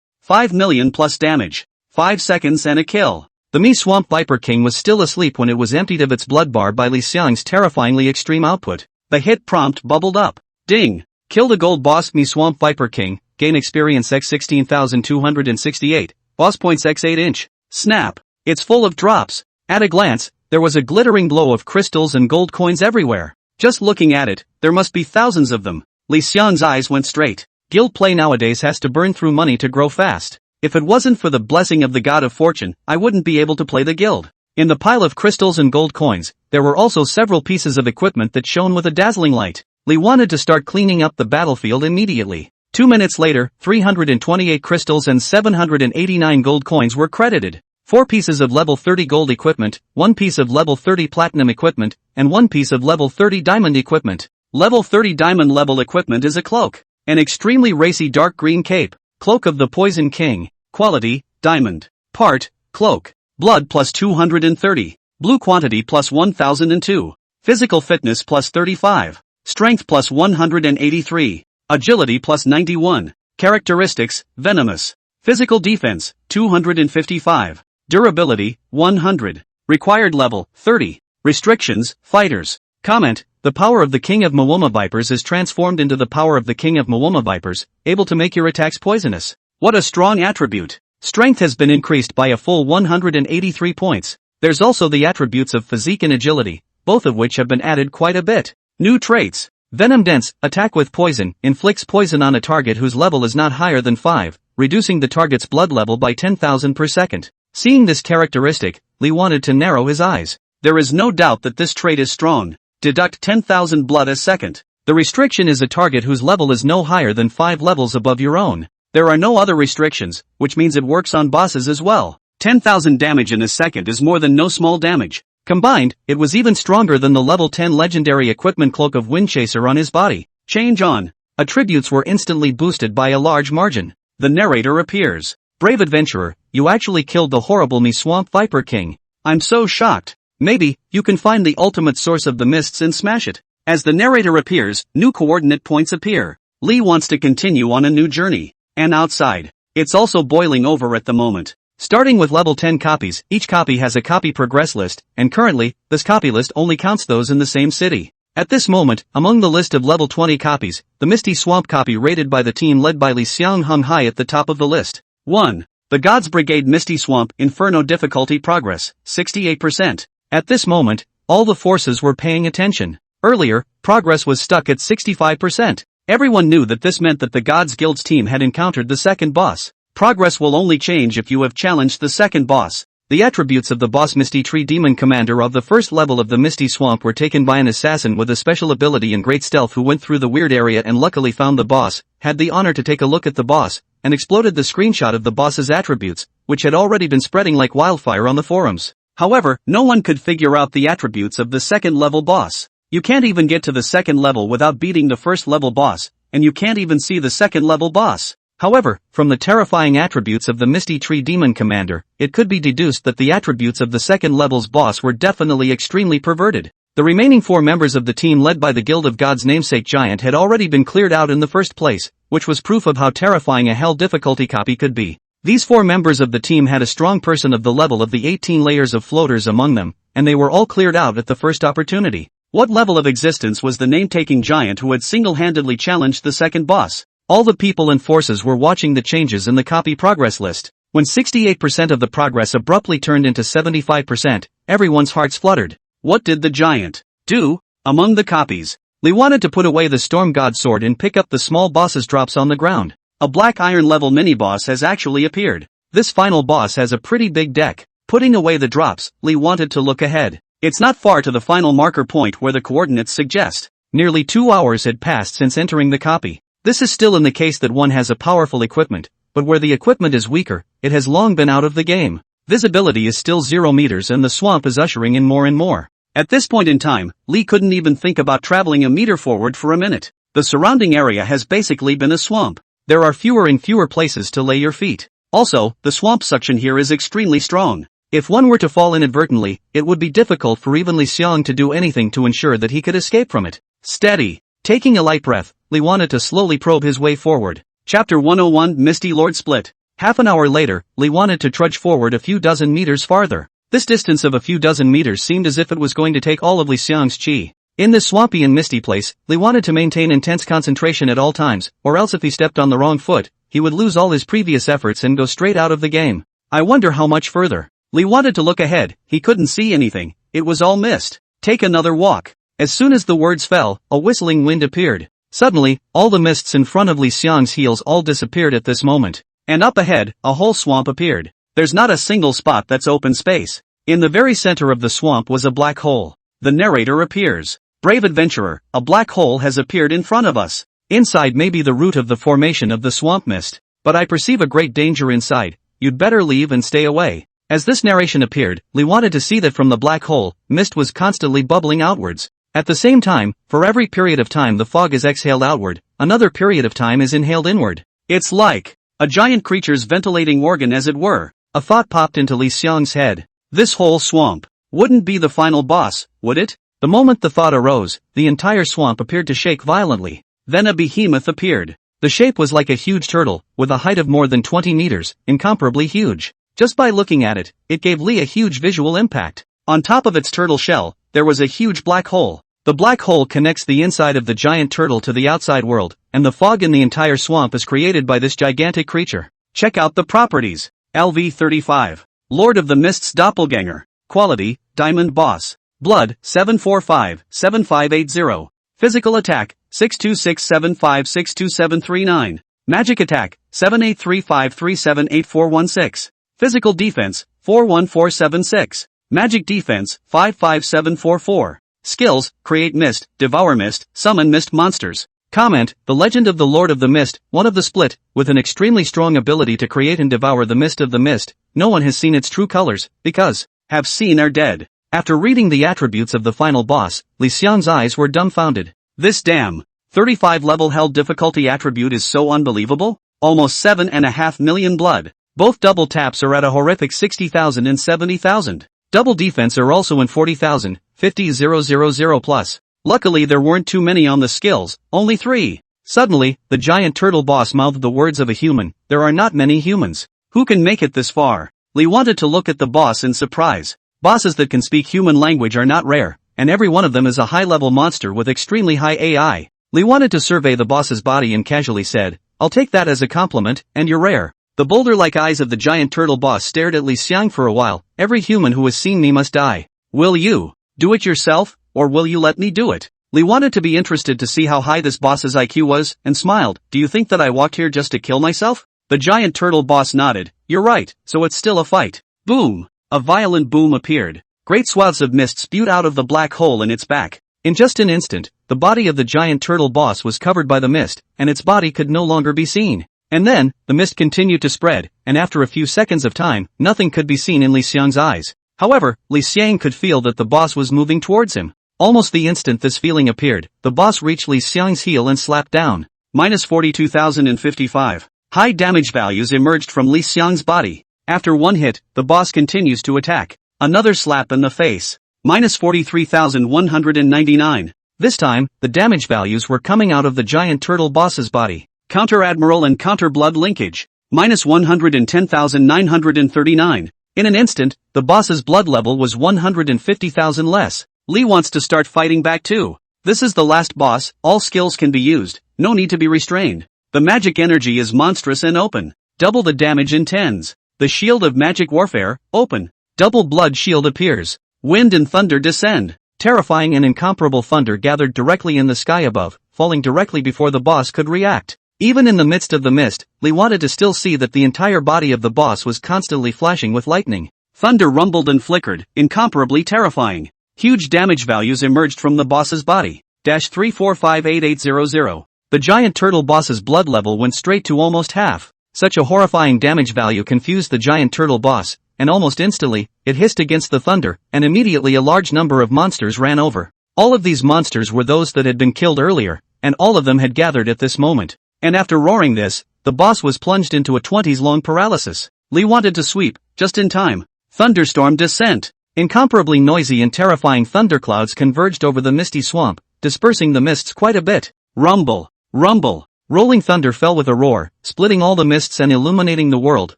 million plus damage. 5 seconds and a kill. The Me Swamp Viper King was still asleep when it was emptied of its blood bar by Li Xiang's terrifyingly extreme output. The hit prompt bubbled up. Ding! Kill the gold boss Me Swamp Viper King, gain experience x 16,268, boss points x 8 inch. Snap! It's full of drops. At a glance, there was a glittering glow of crystals and gold coins everywhere. Just looking at it, there must be thousands of them. Li Xiang's eyes went straight. Guild play nowadays has to burn through money to grow fast. If it wasn't for the blessing of the God of Fortune, I wouldn't be able to play the guild. In the pile of crystals and gold coins, there were also several pieces of equipment that shone with a dazzling light. Li wanted to start cleaning up the battlefield immediately. 2 minutes later, 328 crystals and 789 gold coins were credited. 4 pieces of level 30 gold equipment, 1 piece of level 30 platinum equipment, and 1 piece of level 30 diamond equipment. Level 30 diamond level equipment is a cloak. An extremely racy dark green cape. Cloak of the Poison King. Quality, diamond. Part, cloak. Blood plus 230. Blue quantity plus 1002. Physical fitness plus 35. Strength plus 183. Agility plus 91. Characteristics, venomous. Physical defense, 255. Durability, 100. Required level, 30. Restrictions, fighters. Comment, the power of the King of Manhwa Vipers is transformed into the power of the King of Manhwa Vipers, able to make your attacks poisonous. What a strong attribute. Strength has been increased by a full 183 points. There's also the attributes of physique and agility, both of which have been added quite a bit. New traits. Venom Dense, attack with poison, inflicts poison on a target whose level is not higher than 5, reducing the target's blood level by 10,000 per second. Seeing this characteristic, Lee wanted to narrow his eyes. There is no doubt that this trait is strong. Deduct 10,000 blood a second. The restriction is a target whose level is no higher than 5 levels above your own. There are no other restrictions, which means it works on bosses as well. 10,000 damage in a second is more than no small damage. Combined, it was even stronger than the level 10 legendary equipment cloak of Windchaser on his body. Change on. Attributes were instantly boosted by a large margin. The narrator appears. Brave adventurer, you actually killed the horrible Me Swamp Viper King. I'm so shocked. Maybe, you can find the ultimate source of the mists and smash it. As the narrator appears, new coordinate points appear. Lee wants to continue on a new journey. And outside, it's also boiling over at the moment. Starting with level 10 copies, each copy has a copy progress list, and currently, this copy list only counts those in the same city. At this moment, among the list of level 20 copies, the Misty Swamp copy rated by the team led by Li Xiang hung high at the top of the list. 1. The Gods Brigade Misty Swamp Inferno Difficulty Progress, 68%. At this moment, all the forces were paying attention. Earlier, progress was stuck at 65%. Everyone knew that this meant that the Gods Guild's team had encountered the second boss. Progress will only change if you have challenged the second boss. The attributes of the boss Misty Tree Demon Commander of the first level of the Misty Swamp were taken by an assassin with a special ability and great stealth who went through the weird area and luckily found the boss, had the honor to take a look at the boss, and exploded the screenshot of the boss's attributes, which had already been spreading like wildfire on the forums. However, no one could figure out the attributes of the second level boss. You can't even get to the second level without beating the first level boss, and you can't even see the second level boss. However, from the terrifying attributes of the Misty Tree Demon Commander, it could be deduced that the attributes of the second level's boss were definitely extremely perverted. The remaining 4 members of the team led by the Guild of Gods namesake Giant had already been cleared out in the first place, which was proof of how terrifying a hell difficulty copy could be. These 4 members of the team had a strong person of the level of the 18 layers of floaters among them, and they were all cleared out at the first opportunity. What level of existence was the name-taking giant who had single-handedly challenged the second boss? All the people and forces were watching the changes in the copy progress list. When 68% of the progress abruptly turned into 75%, everyone's hearts fluttered. What did the giant do? Among the copies, Lee wanted to put away the Storm God sword and pick up the small boss's drops on the ground. A black iron level mini-boss has actually appeared. This final boss has a pretty big deck. Putting away the drops, Lee wanted to look ahead. It's not far to the final marker point where the coordinates suggest. Nearly 2 hours had passed since entering the copy. This is still in the case that one has a powerful equipment, but where the equipment is weaker, it has long been out of the game. Visibility is still 0 meters and the swamp is ushering in more and more. At this point in time, Lee couldn't even think about traveling a meter forward for a minute. The surrounding area has basically been a swamp. There are fewer and fewer places to lay your feet. Also, the swamp suction here is extremely strong. If one were to fall inadvertently, it would be difficult for even Lee Seong to do anything to ensure that he could escape from it. Steady. Taking a light breath, Lee wanted to slowly probe his way forward. Chapter 101 Misty Lord Split. Half an hour later, Lee wanted to trudge forward a few dozen meters farther. This distance of a few dozen meters seemed as if it was going to take all of Lee Seong's chi. In this swampy and misty place, Lee wanted to maintain intense concentration at all times, or else if he stepped on the wrong foot, he would lose all his previous efforts and go straight out of the game. I wonder how much further. Lee wanted to look ahead, he couldn't see anything, it was all mist. Take another walk. As soon as the words fell, a whistling wind appeared. Suddenly, all the mists in front of Lee Seong's heels all disappeared at this moment. And up ahead, a whole swamp appeared. There's not a single spot that's open space. In the very center of the swamp was a black hole. The narrator appears. Brave adventurer, a black hole has appeared in front of us. Inside may be the root of the formation of the swamp mist, but I perceive a great danger inside. You'd better leave and stay away. As this narration appeared, Lee wanted to see that from the black hole, mist was constantly bubbling outwards. At the same time, for every period of time the fog is exhaled outward, another period of time is inhaled inward. It's like a giant creature's ventilating organ, as it were. A thought popped into Lee Seong's head. This whole swamp wouldn't be the final boss, would it? The moment the thought arose, the entire swamp appeared to shake violently. Then a behemoth appeared. The shape was like a huge turtle, with a height of more than 20 meters, incomparably huge. Just by looking at it, it gave Lee a huge visual impact. On top of its turtle shell, there was a huge black hole. The black hole connects the inside of the giant turtle to the outside world, and the fog in the entire swamp is created by this gigantic creature. Check out the properties. LV35. Lord of the Mist's Doppelganger. Quality, Diamond Boss. Blood, 745-7580. Physical attack, 62675-62739. Magic attack, 7835378416. Physical defense, 41476. Magic defense, 55744. Skills, create mist, devour mist, summon mist monsters. Comment, the legend of the Lord of the Mist, one of the split, with an extremely strong ability to create and devour the mist of the mist. No one has seen its true colors, because, have seen are dead. After reading the attributes of the final boss, Lee Seong's eyes were dumbfounded. This damn 35 level held difficulty attribute is so unbelievable. Almost 7.5 million blood. Both double taps are at a horrific 60,000 and 70,000. Double defense are also in 40,000, 50,000 plus. Luckily there weren't too many on the skills, only 3. Suddenly, the giant turtle boss mouthed the words of a human. There are not many humans who can make it this far. Lee wanted to look at the boss in surprise. Bosses that can speak human language are not rare, and every one of them is a high-level monster with extremely high AI. Lee wanted to survey the boss's body and casually said, I'll take that as a compliment, and you're rare. The boulder-like eyes of the giant turtle boss stared at Lee Seong for a while. Every human who has seen me must die. Will you do it yourself, or will you let me do it? Lee wanted to be interested to see how high this boss's IQ was, and smiled. Do you think that I walked here just to kill myself? The giant turtle boss nodded. You're right, so it's still a fight. Boom! A violent boom appeared. Great swaths of mist spewed out of the black hole in its back. In just an instant, the body of the giant turtle boss was covered by the mist, and its body could no longer be seen. And then, the mist continued to spread, and after a few seconds of time, nothing could be seen in Lee Seong's eyes. However, Lee Seong could feel that the boss was moving towards him. Almost the instant this feeling appeared, the boss reached Lee Seong's heel and slapped down. Minus 42,055. High damage values emerged from Lee Seong's body. After one hit, the boss continues to attack. Another slap in the face. Minus 43,199. This time, the damage values were coming out of the giant turtle boss's body. Counter-admiral and counter-blood linkage. Minus 110,939. In an instant, the boss's blood level was 150,000 less. Lee wants to start fighting back too. This is the last boss, all skills can be used, no need to be restrained. The magic energy is monstrous and open. Double the damage in tens. The shield of magic warfare, open. Double blood shield appears. Wind and thunder descend. Terrifying and incomparable thunder gathered directly in the sky above, falling directly before the boss could react. Even in the midst of the mist, Lee wanted to still see that the entire body of the boss was constantly flashing with lightning. Thunder rumbled and flickered, incomparably terrifying. Huge damage values emerged from the boss's body. 3458800. The giant turtle boss's blood level went straight to almost half. Such a horrifying damage value confused the giant turtle boss, and almost instantly, it hissed against the thunder, and immediately a large number of monsters ran over. All of these monsters were those that had been killed earlier, and all of them had gathered at this moment. And after roaring this, the boss was plunged into a 20s-long paralysis. Lee wanted to sweep, just in time. Thunderstorm descent. Incomparably noisy and terrifying thunderclouds converged over the misty swamp, dispersing the mists quite a bit. Rumble. Rumble. Rolling thunder fell with a roar, splitting all the mists and illuminating the world,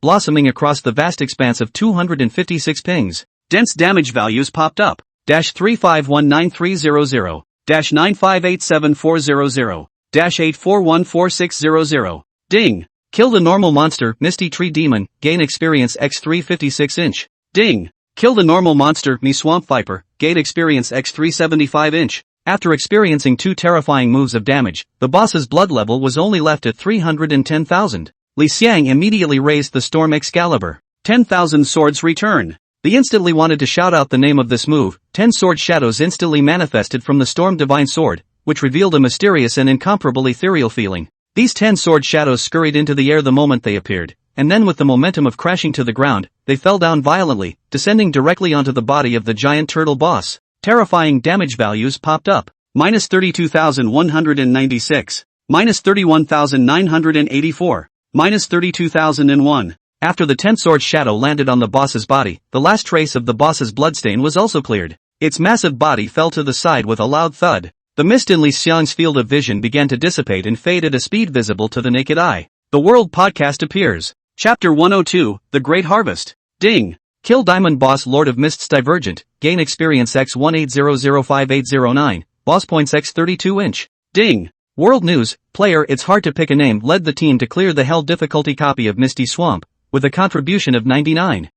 blossoming across the vast expanse of 256 pings. Dense damage values popped up. 3519300, 9587400, 8414600. Ding. Kill the normal monster, Misty Tree Demon, gain experience x 356 inch. Ding. Kill the normal monster, Me Swamp Viper, gain experience x 375 inch. After experiencing 2 terrifying moves of damage, the boss's blood level was only left at 310,000. Li Xiang immediately raised the Storm Excalibur. 10,000 swords return. They instantly wanted to shout out the name of this move. 10 sword shadows instantly manifested from the Storm Divine Sword, which revealed a mysterious and incomparable ethereal feeling. These 10 sword shadows scurried into the air the moment they appeared, and then with the momentum of crashing to the ground, they fell down violently, descending directly onto the body of the giant turtle boss. Terrifying damage values popped up. Minus 32,196. Minus 31,984. Minus 32,001. After the 10th sword shadow landed on the boss's body, the last trace of the boss's bloodstain was also cleared. Its massive body fell to the side with a loud thud. The mist in Li Xiang's field of vision began to dissipate and fade at a speed visible to the naked eye. The World Podcast appears. Chapter 102, The Great Harvest. Ding. Kill Diamond Boss Lord of Mists Divergent, gain experience x 180058009, boss points x 32 inch. Ding. World News, player It's Hard to Pick a Name led the team to clear the Hell difficulty copy of Misty Swamp, with a contribution of 99%.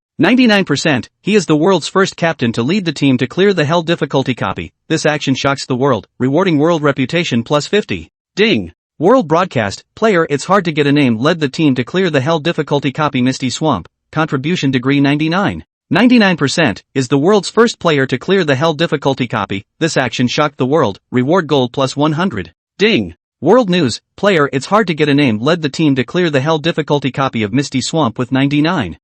He is the world's first captain to lead the team to clear the Hell difficulty copy. This action shocks the world, rewarding world reputation plus 50. Ding. World Broadcast, player It's Hard to Get a Name led the team to clear the Hell difficulty copy Misty Swamp. Contribution degree 99. 99% is the world's first player to clear the Hell difficulty copy. This action shocked the world. Reward gold plus 100. Ding. World News, player It's Hard to Get a Name led the team to clear the Hell difficulty copy of Misty Swamp with 99%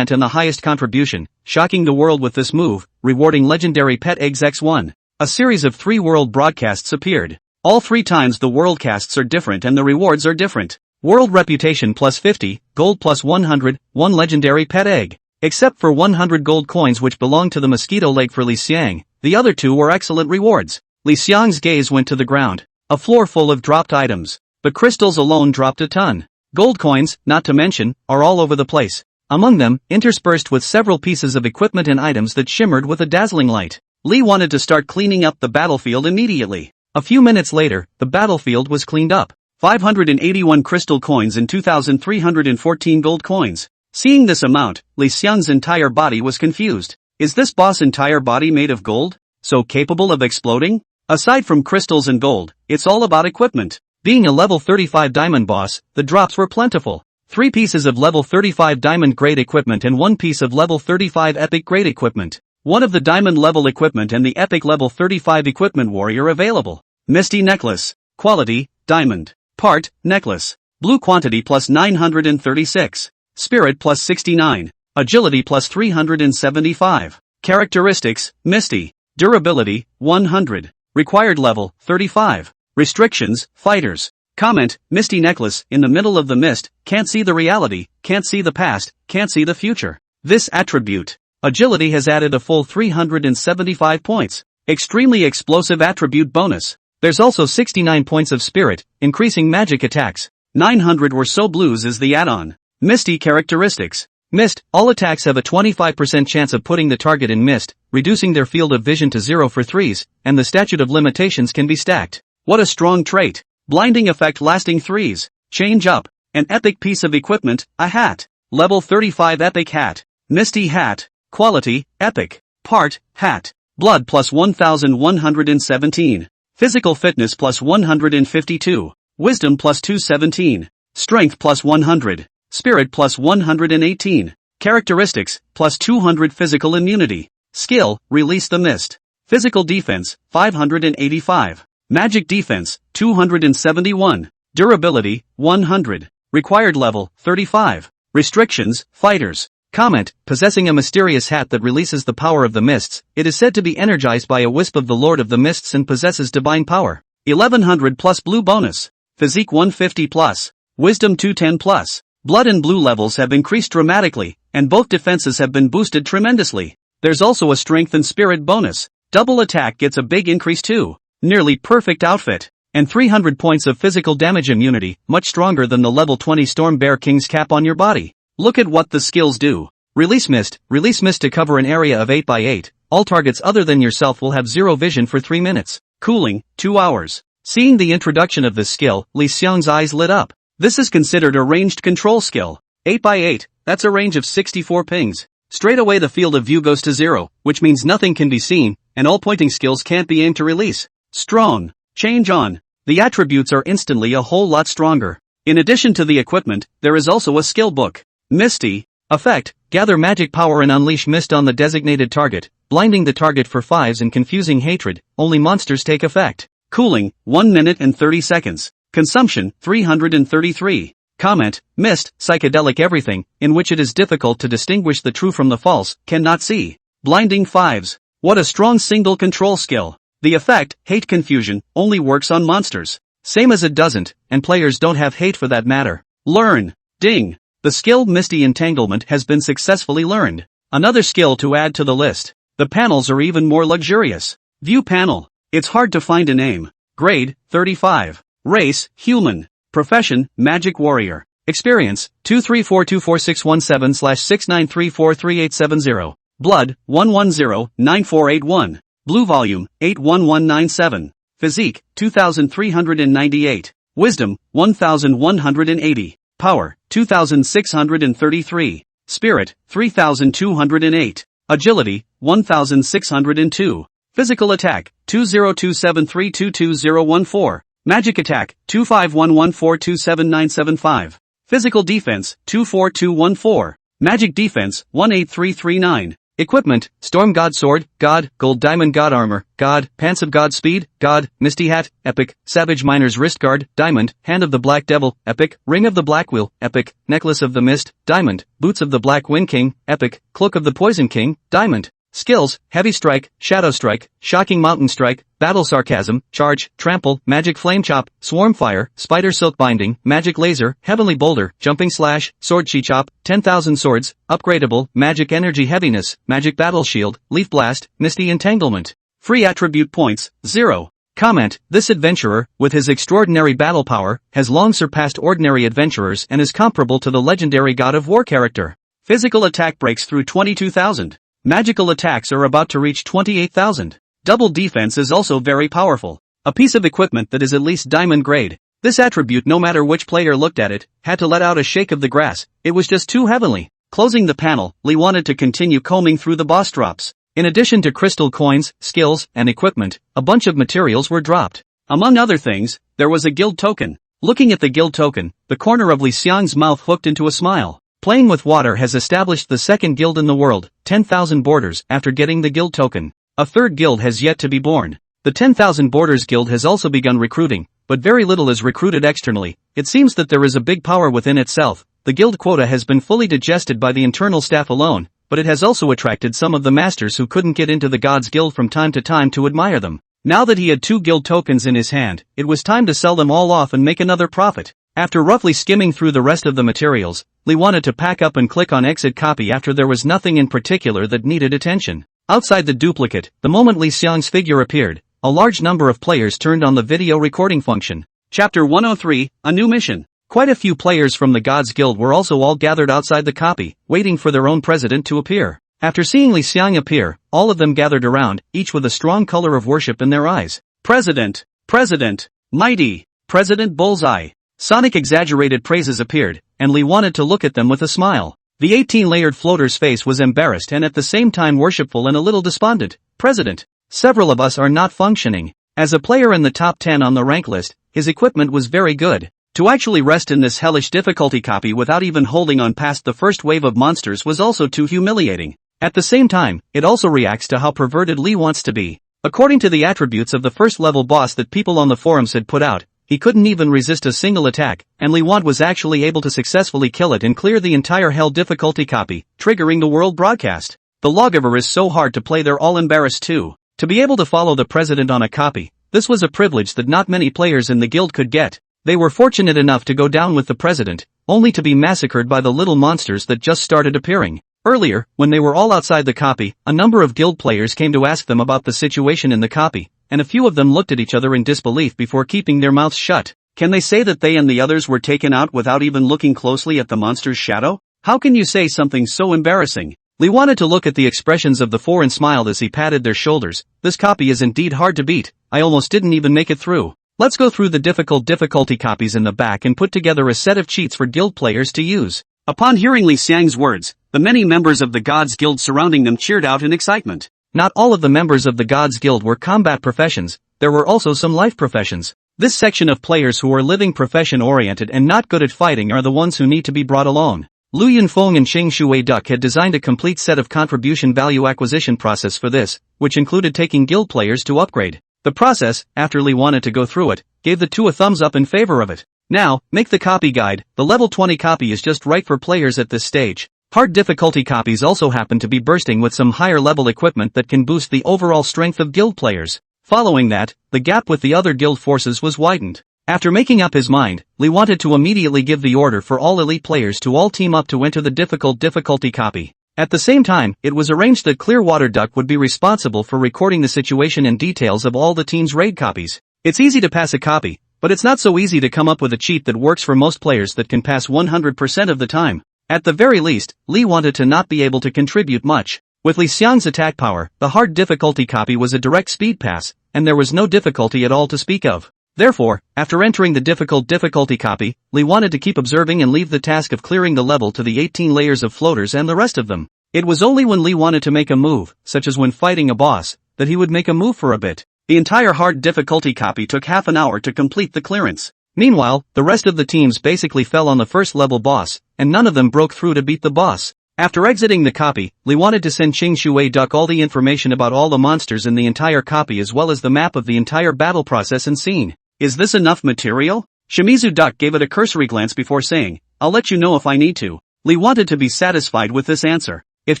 and the highest contribution, shocking the world with this move, rewarding legendary pet eggs x1. A series of 3 world broadcasts appeared. All 3 times the worldcasts are different and the rewards are different. World reputation plus 50, gold plus 100, 1 legendary pet egg. Except for 100 gold coins which belonged to the mosquito leg for Li Xiang, the other 2 were excellent rewards. Li Xiang's gaze went to the ground. A floor full of dropped items. The crystals alone dropped a ton. Gold coins, not to mention, are all over the place. Among them, interspersed with several pieces of equipment and items that shimmered with a dazzling light. Li wanted to start cleaning up the battlefield immediately. A few minutes later, the battlefield was cleaned up. 581 crystal coins and 2,314 gold coins. Seeing this amount, Li Xiang's entire body was confused. Is this boss' entire body made of gold? So capable of exploding? Aside from crystals and gold, it's all about equipment. Being a level 35 diamond boss, the drops were plentiful. 3 pieces of level 35 diamond grade equipment and 1 piece of level 35 epic grade equipment. One of the diamond level equipment and the epic level 35 equipment warrior available. Misty necklace. Quality, diamond. Part, necklace. Blue quantity plus 936. Spirit plus 69. Agility plus 375. Characteristics, Misty. Durability, 100. Required level, 35. Restrictions, fighters. Comment, Misty necklace, in the middle of the mist, can't see the reality, can't see the past, can't see the future. This attribute. Agility has added a full 375 points. Extremely explosive attribute bonus. There's also 69 points of spirit, increasing magic attacks. 900 were so blues as the add-on. Misty characteristics. Mist, all attacks have a 25% chance of putting the target in mist, reducing their field of vision to 0 for 3s, and the statute of limitations can be stacked. What a strong trait. Blinding effect lasting 3s. Change up. An epic piece of equipment, a hat. Level 35 epic hat. Misty hat. Quality, epic. Part, hat. Blood plus 1117. Physical fitness plus 152. Wisdom plus 217. Strength plus 100. Spirit plus 118. Characteristics, plus 200 physical immunity. Skill, release the mist. Physical defense, 585. Magic defense, 271. Durability, 100. Required level, 35. Restrictions, fighters. Comment, possessing a mysterious hat that releases the power of the mists, it is said to be energized by a wisp of the Lord of the Mists and possesses divine power. 1100 plus blue bonus. Physique 150 plus. Wisdom 210 plus. Blood and blue levels have increased dramatically, and both defenses have been boosted tremendously. There's also a strength and spirit bonus. Double attack gets a big increase too. Nearly perfect outfit. And 300 points of physical damage immunity, much stronger than the level 20 Storm Bear King's cap on your body. Look at what the skills do. Release mist to cover an area of 8 by 8. All targets other than yourself will have zero vision for 3 minutes. Cooling, 2 hours. Seeing the introduction of this skill, Li Xiang's eyes lit up. This is considered a ranged control skill. 8 by 8, that's a range of 64 pings. Straight away the field of view goes to 0, which means nothing can be seen, and all pointing skills can't be aimed to release. Strong. Change on. The attributes are instantly a whole lot stronger. In addition to the equipment, there is also a skill book. Misty. Effect, gather magic power and unleash mist on the designated target, blinding the target for 5s and confusing hatred, only monsters take effect. Cooling, 1 minute and 30 seconds. Consumption, 333. Comment, mist, psychedelic everything, in which it is difficult to distinguish the true from the false, cannot see. Blinding 5s. What a strong single control skill. The effect, hate confusion, only works on monsters. Same as it doesn't, and players don't have hate for that matter. Learn. Ding. The skill Misty Entanglement has been successfully learned. Another skill to add to the list. The panels are even more luxurious. View panel. It's hard to find a name. Grade, 35. Race, human. Profession, magic warrior. Experience, 2342617/69343870. Blood, 110-9481. Blue volume, 81197. Physique, 2398. Wisdom, 1180. Power, 2633. Spirit, 3208. Agility, 1602. Physical attack, 2027322014. Magic attack, 2511427975. Physical defense, 24214. Magic defense, 18339. Equipment, Storm God Sword, God, Gold Diamond God Armor, God, Pants of God Speed, God, Misty Hat, Epic, Savage Miner's Wrist Guard, Diamond, Hand of the Black Devil, Epic, Ring of the Black Wheel, Epic, Necklace of the Mist, Diamond, Boots of the Black Wind King, Epic, Cloak of the Poison King, Diamond. Skills, Heavy Strike, Shadow Strike, Shocking Mountain Strike, Battle Sarcasm, Charge, Trample, Magic Flame Chop, Swarm Fire, Spider Silk Binding, Magic Laser, Heavenly Boulder, Jumping Slash, Sword Chi Chop, 10,000 Swords, Upgradable, Magic Energy Heaviness, Magic Battle Shield, Leaf Blast, Misty Entanglement. Free attribute points, 0. Comment, this adventurer, with his extraordinary battle power, has long surpassed ordinary adventurers and is comparable to the legendary God of War character. Physical attack breaks through 22,000. Magical attacks are about to reach 28,000. Double defense is also very powerful. A piece of equipment that is at least diamond grade. This attribute, no matter which player looked at it, had to let out a shake of the grass. It was just too heavenly. Closing the panel, Lee wanted to continue combing through the boss drops. In addition to crystal coins, skills, and equipment, a bunch of materials were dropped. Among other things, there was a guild token. Looking at the guild token, the corner of Li Xiang's mouth hooked into a smile. Playing with Water has established the second guild in the world, 10,000 Borders, after getting the guild token. A third guild has yet to be born. The 10,000 Borders guild has also begun recruiting, but very little is recruited externally. It seems that there is a big power within itself. The guild quota has been fully digested by the internal staff alone, but it has also attracted some of the masters who couldn't get into the Gods Guild from time to time to admire them. Now that he had 2 guild tokens in his hand, it was time to sell them all off and make another profit. After roughly skimming through the rest of the materials, Lee wanted to pack up and click on exit copy after there was nothing in particular that needed attention. Outside the duplicate, the moment Li Xiang's figure appeared, a large number of players turned on the video recording function. Chapter 103, A New Mission. Quite a few players from the Gods Guild were also all gathered outside the copy, waiting for their own president to appear. After seeing Li Xiang appear, all of them gathered around, each with a strong color of worship in their eyes. President! President! Mighty! President Bullseye. Sonic exaggerated praises appeared, and Lee wanted to look at them with a smile. The 18-layered floater's face was embarrassed and at the same time worshipful and a little despondent. President, several of us are not functioning. As a player in the top 10 on the rank list, his equipment was very good. To actually rest in this hellish difficulty copy without even holding on past the first wave of monsters was also too humiliating. At the same time, it also reacts to how perverted Lee wants to be. According to the attributes of the first level boss that people on the forums had put out, he couldn't even resist a single attack, and Lee was actually able to successfully kill it and clear the entire hell difficulty copy, triggering the world broadcast. The lawgiver is so hard to play they're all embarrassed too. To be able to follow the president on a copy, this was a privilege that not many players in the guild could get. They were fortunate enough to go down with the president, only to be massacred by the little monsters that just started appearing. Earlier, when they were all outside the copy, a number of guild players came to ask them about the situation in the copy, and a few of them looked at each other in disbelief before keeping their mouths shut. Can they say that they and the others were taken out without even looking closely at the monster's shadow? How can you say something so embarrassing? Lee wanted to look at the expressions of the four and smiled as he patted their shoulders. This copy is indeed hard to beat. I almost didn't even make it through. Let's go through the difficulty copies in the back and put together a set of cheats for guild players to use. Upon hearing Li Xiang's words, the many members of the Gods Guild surrounding them cheered out in excitement. Not all of the members of the Gods Guild were combat professions, there were also some life professions. This section of players who are living profession-oriented and not good at fighting are the ones who need to be brought along. Lu Yunfeng and Xing Shuwei Duck had designed a complete set of contribution value acquisition process for this, which included taking guild players to upgrade. The process, after Lee wanted to go through it, gave the two a thumbs up in favor of it. Now, make the copy guide. The level 20 copy is just right for players at this stage. Hard difficulty copies also happen to be bursting with some higher level equipment that can boost the overall strength of guild players. Following that, the gap with the other guild forces was widened. After making up his mind, Lee wanted to immediately give the order for all elite players to all team up to enter the difficulty copy. At the same time, it was arranged that Clearwater Duck would be responsible for recording the situation and details of all the team's raid copies. It's easy to pass a copy, but it's not so easy to come up with a cheat that works for most players that can pass 100% of the time. At the very least, Lee wanted to not be able to contribute much. With Li Xiang's attack power, the hard difficulty copy was a direct speed pass, and there was no difficulty at all to speak of. Therefore, after entering the difficulty copy, Lee wanted to keep observing and leave the task of clearing the level to the 18 layers of floaters and the rest of them. It was only when Lee wanted to make a move, such as when fighting a boss, that he would make a move for a bit. The entire hard difficulty copy took half an hour to complete the clearance. Meanwhile, the rest of the teams basically fell on the first level boss, and none of them broke through to beat the boss. After exiting the copy, Lee wanted to send Xing Shuwei Duck all the information about all the monsters in the entire copy as well as the map of the entire battle process and scene. Is this enough material? Shimizu Duck gave it a cursory glance before saying, I'll let you know if I need to. Lee wanted to be satisfied with this answer. If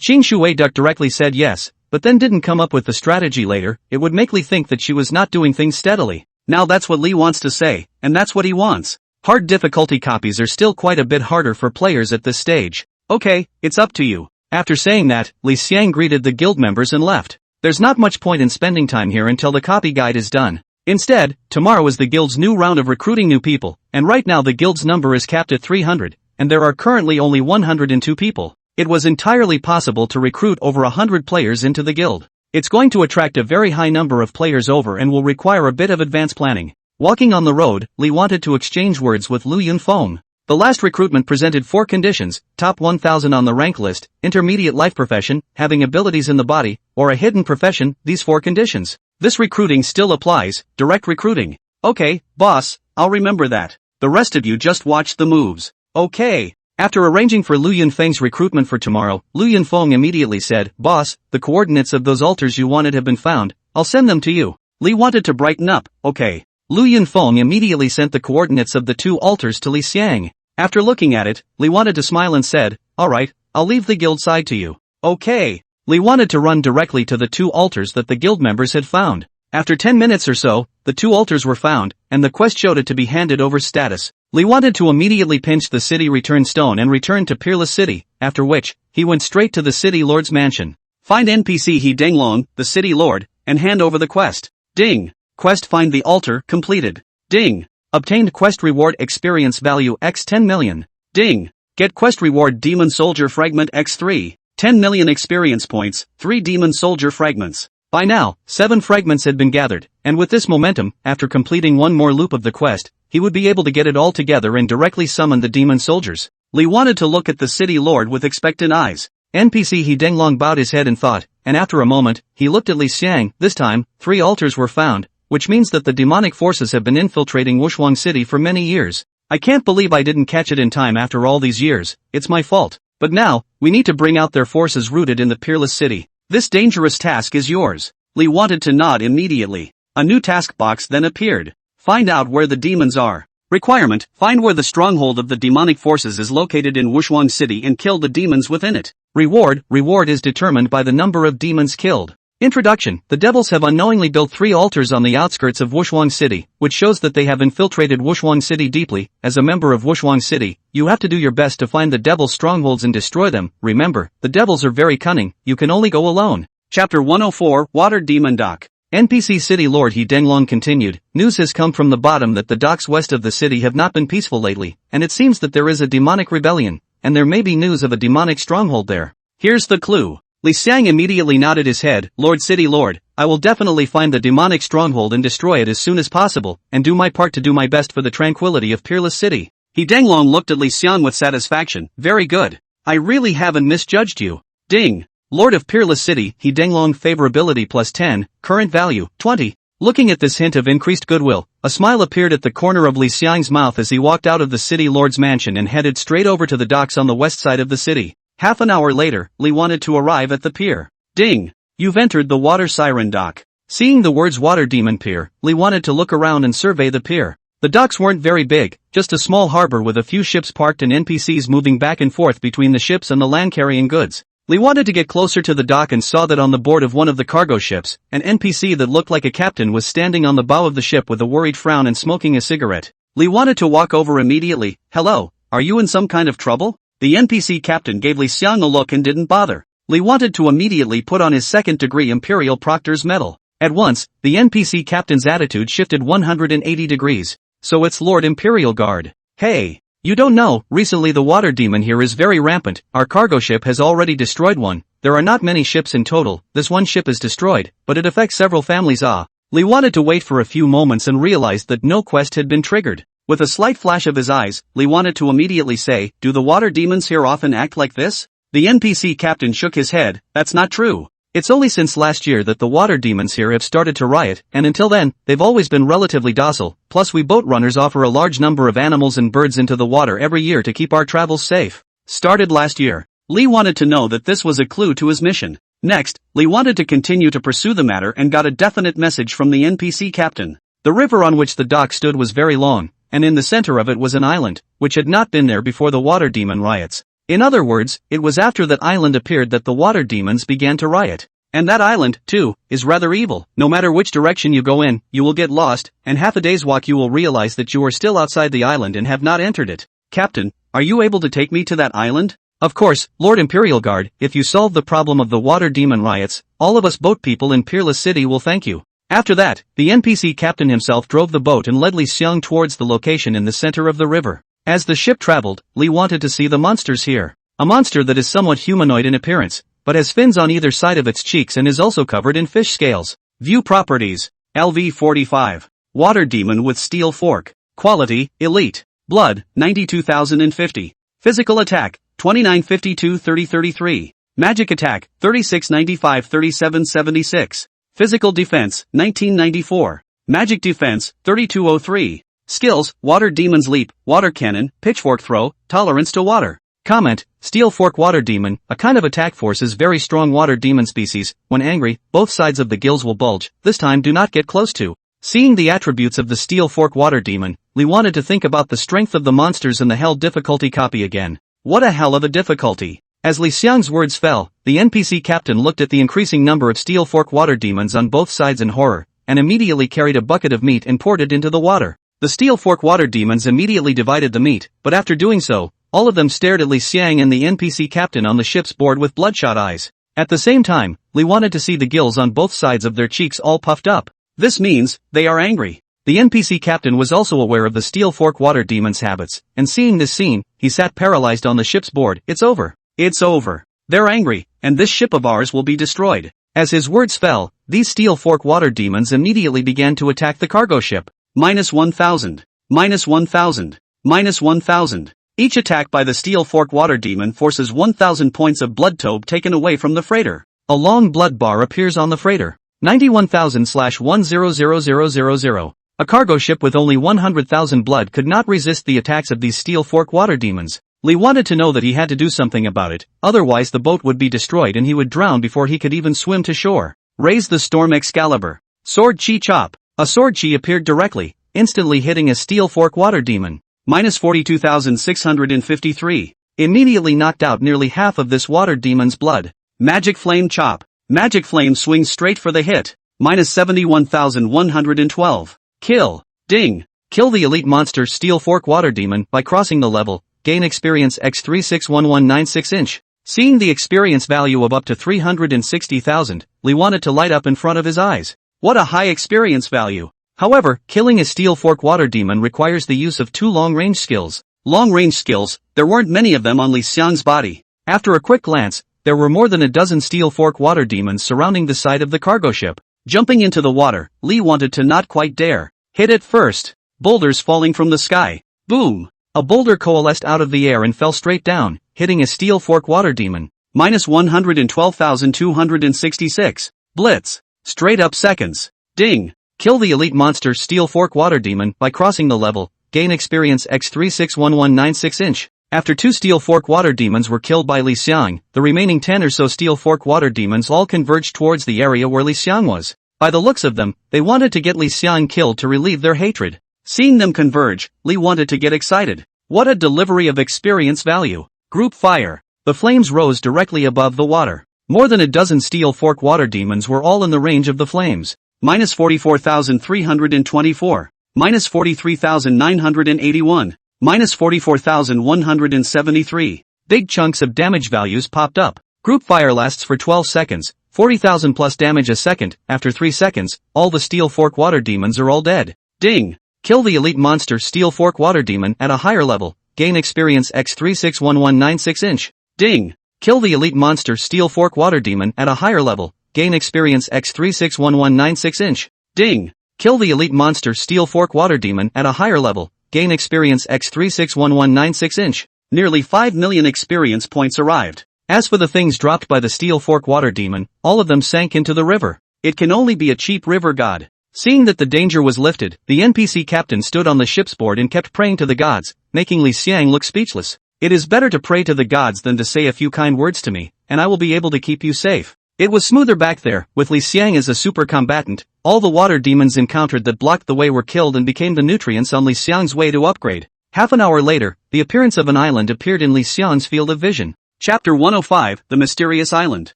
Xing Shuwei Duck directly said yes, but then didn't come up with the strategy later, it would make Lee think that she was not doing things steadily. Now that's what Lee wants to say, and that's what he wants. Hard difficulty copies are still quite a bit harder for players at this stage. Okay, it's up to you. After saying that, Li Xiang greeted the guild members and left. There's not much point in spending time here until the copy guide is done. Instead, tomorrow is the guild's new round of recruiting new people, and right now the guild's number is capped at 300, and there are currently only 102 people. It was entirely possible to recruit over 100 players into the guild. It's going to attract a very high number of players over and will require a bit of advanced planning. Walking on the road, Lee wanted to exchange words with Lu Yunfeng. The last recruitment presented 4 conditions: top 1000 on the rank list, intermediate life profession, having abilities in the body, or a hidden profession. These 4 conditions. This recruiting still applies, direct recruiting. Okay, boss, I'll remember that. The rest of you just watch the moves. Okay. After arranging for Lu Yunfeng's recruitment for tomorrow, Lu Yunfeng immediately said, Boss, the coordinates of those altars you wanted have been found, I'll send them to you. Lee wanted to brighten up. Okay. Lu Yunfeng immediately sent the coordinates of the 2 altars to Li Xiang. After looking at it, Lee wanted to smile and said, Alright, I'll leave the guild side to you. Okay. Lee wanted to run directly to the 2 altars that the guild members had found. After 10 minutes or so, the 2 altars were found, and the quest showed it to be handed over status. Lee wanted to immediately pinch the city return stone and return to Peerless City, after which, he went straight to the city lord's mansion. Find NPC He Denglong, the city lord, and hand over the quest. Ding! Quest Find the altar completed. Ding! Obtained quest reward experience value x 10 million. Ding! Get quest reward Demon Soldier Fragment x3. 10 million experience points, 3 Demon Soldier Fragments. By now, 7 fragments had been gathered, and with this momentum, after completing one more loop of the quest, he would be able to get it all together and directly summon the demon soldiers. Li wanted to look at the city lord with expectant eyes. NPC He Denglong bowed his head in thought, and after a moment, he looked at Li Xiang. This time, 3 altars were found, which means that the demonic forces have been infiltrating Wushuang City for many years. I can't believe I didn't catch it in time after all these years, it's my fault. But now, we need to bring out their forces rooted in the peerless city. This dangerous task is yours. Li wanted to nod immediately. A new task box then appeared. Find out where the demons are. Requirement: find where the stronghold of the demonic forces is located in Wushuang City and kill the demons within it. Reward is determined by the number of demons killed. Introduction: the devils have unknowingly built 3 altars on the outskirts of Wushuang City, which shows that they have infiltrated Wushuang City deeply. As a member of Wushuang City, you have to do your best to find the devil's strongholds and destroy them. Remember, the devils are very cunning, you can only go alone. Chapter 104, Water Demon Dock. NPC City Lord He Denglong continued, news has come from the bottom that the docks west of the city have not been peaceful lately, and it seems that there is a demonic rebellion, and there may be news of a demonic stronghold there. Here's the clue. Li Xiang immediately nodded his head. Lord City Lord, I will definitely find the demonic stronghold and destroy it as soon as possible, and do my part to do my best for the tranquility of Peerless City. He Denglong looked at Li Xiang with satisfaction. Very good. I really haven't misjudged you. Ding. Lord of Peerless City, He Denglong favorability plus 10, current value, 20. Looking at this hint of increased goodwill, a smile appeared at the corner of Li Xiang's mouth as he walked out of the city lord's mansion and headed straight over to the docks on the west side of the city. Half an hour later, Li wanted to arrive at the pier. Ding! You've entered the Water Siren Dock. Seeing the words Water Demon Pier, Li wanted to look around and survey the pier. The docks weren't very big, just a small harbor with a few ships parked and NPCs moving back and forth between the ships and the land carrying goods. Li wanted to get closer to the dock and saw that on the board of one of the cargo ships, an NPC that looked like a captain was standing on the bow of the ship with a worried frown and smoking a cigarette. Li wanted to walk over immediately. Hello, are you in some kind of trouble? The NPC captain gave Li Xiang a look and didn't bother. Li wanted to immediately put on his second-degree Imperial Proctor's medal. At once, the NPC captain's attitude shifted 180 degrees. So it's Lord Imperial Guard. Hey! You don't know, recently the water demon here is very rampant. Our cargo ship has already destroyed one. There are not many ships in total, this one ship is destroyed, but it affects several families. Li wanted to wait for a few moments and realized that no quest had been triggered. With a slight flash of his eyes, Li wanted to immediately say, do the water demons here often act like this? The NPC captain shook his head. That's not true. It's only since last year that the water demons here have started to riot, and until then, they've always been relatively docile. Plus we boat runners offer a large number of animals and birds into the water every year to keep our travels safe. Started last year. Li wanted to know that this was a clue to his mission. Next, Li wanted to continue to pursue the matter and got a definite message from the NPC captain. The river on which the dock stood was very long, and in the center of it was an island, which had not been there before the water demon riots. In other words, it was after that island appeared that the water demons began to riot. And that island, too, is rather evil. No matter which direction you go in, you will get lost, and half a day's walk you will realize that you are still outside the island and have not entered it. Captain, are you able to take me to that island? Of course, Lord Imperial Guard, if you solve the problem of the water demon riots, all of us boat people in Peerless City will thank you. After that, the NPC captain himself drove the boat and led Li Xiang towards the location in the center of the river. As the ship traveled, Li wanted to see the monsters here. A monster that is somewhat humanoid in appearance, but has fins on either side of its cheeks and is also covered in fish scales. View properties. LV45. Water demon with steel fork. Quality, elite. Blood, 92,050. Physical attack, 2952 3033. Magic attack, 3695 3776. Physical defense, 1994. Magic defense, 3203. Skills, Water Demon's Leap, Water Cannon, Pitchfork Throw, Tolerance to Water. Comment, Steel Fork Water Demon, a kind of attack force is very strong water demon species. When angry, both sides of the gills will bulge. This time do not get close to. Seeing the attributes of the Steel Fork Water Demon, Li wanted to think about the strength of the monsters and the hell difficulty copy again. What a hell of a difficulty. As Li Xiang's words fell, the NPC captain looked at the increasing number of Steel Fork Water Demons on both sides in horror, and immediately carried a bucket of meat and poured it into the water. The Steel Fork Water Demons immediately divided the meat, but after doing so, all of them stared at Li Xiang and the NPC captain on the ship's board with bloodshot eyes. At the same time, Li wanted to see the gills on both sides of their cheeks all puffed up. This means, they are angry. The NPC captain was also aware of the Steel Fork Water Demon's habits, and seeing this scene, he sat paralyzed on the ship's board. It's over. It's over. They're angry, and this ship of ours will be destroyed. As his words fell, these Steel Fork Water Demons immediately began to attack the cargo ship. -1000. minus 1000, minus 1000. Each attack by the Steel Fork Water Demon forces 1000 points of blood tobe taken away from the freighter. A long blood bar appears on the freighter. 91,000/100000. A cargo ship with only 100,000 blood could not resist the attacks of these Steel Fork Water Demons. Lee wanted to know that he had to do something about it, otherwise the boat would be destroyed and he would drown before he could even swim to shore. Raise the Storm Excalibur. Sword Chi Chop. A sword chi appeared directly, instantly hitting a Steel Fork Water Demon. Minus 42,653. Immediately knocked out nearly half of this water demon's blood. Magic Flame Chop. Magic Flame swings straight for the hit. Minus 71,112. Kill. Ding. Kill the elite monster Steel Fork Water Demon by crossing the level. Gain experience x 361196 inch. Seeing the experience value of up to 360,000, Lee wanted to light up in front of his eyes. What a high experience value. However, killing a Steel Fork Water Demon requires the use of 2 long-range skills. Long-range skills, there weren't many of them on Li Xiang's body. After a quick glance, there were more than a dozen Steel Fork Water Demons surrounding the side of the cargo ship. Jumping into the water, Lee wanted to not quite dare. Hit it first. Boulders falling from the sky. Boom. A boulder coalesced out of the air and fell straight down, hitting a Steel Fork Water Demon. Minus 112,266. Blitz. Straight up seconds. Ding. Kill the elite monster Steel Fork Water Demon by crossing the level. Gain experience x 361196 inch. After 2 Steel Fork Water Demons were killed by Li Xiang, the remaining 10 or so Steel Fork Water Demons all converged towards the area where Li Xiang was. By the looks of them, they wanted to get Li Xiang killed to relieve their hatred. Seeing them converge, Li wanted to get excited. What a delivery of experience value. Group Fire. The flames rose directly above the water. More than a dozen Steel Fork Water Demons were all in the range of the flames. Minus 44,324. Minus 43,981. Minus 44,173. Big chunks of damage values popped up. Group Fire lasts for 12 seconds, 40,000 plus damage a second. After 3 seconds, all the Steel Fork Water Demons are all dead. Ding. Kill the elite monster Steel Fork Water Demon at a higher level. Gain experience x 361196 inch. Ding. Kill the elite monster Steel Fork Water Demon at a higher level. Gain experience x 361196 inch. Ding. Kill the elite monster Steel Fork Water Demon at a higher level. Gain experience x 361196 inch. Nearly 5 million experience points arrived. As for the things dropped by the Steel Fork Water Demon, all of them sank into the river. It can only be a cheap river god. Seeing that the danger was lifted, the NPC captain stood on the ship's board and kept praying to the gods, making Li Xiang look speechless. It is better to pray to the gods than to say a few kind words to me, and I will be able to keep you safe. It was smoother back there, with Li Xiang as a super combatant. All the water demons encountered that blocked the way were killed and became the nutrients on Li Xiang's way to upgrade. Half an hour later, the appearance of an island appeared in Li Xiang's field of vision. Chapter 105, The Mysterious Island.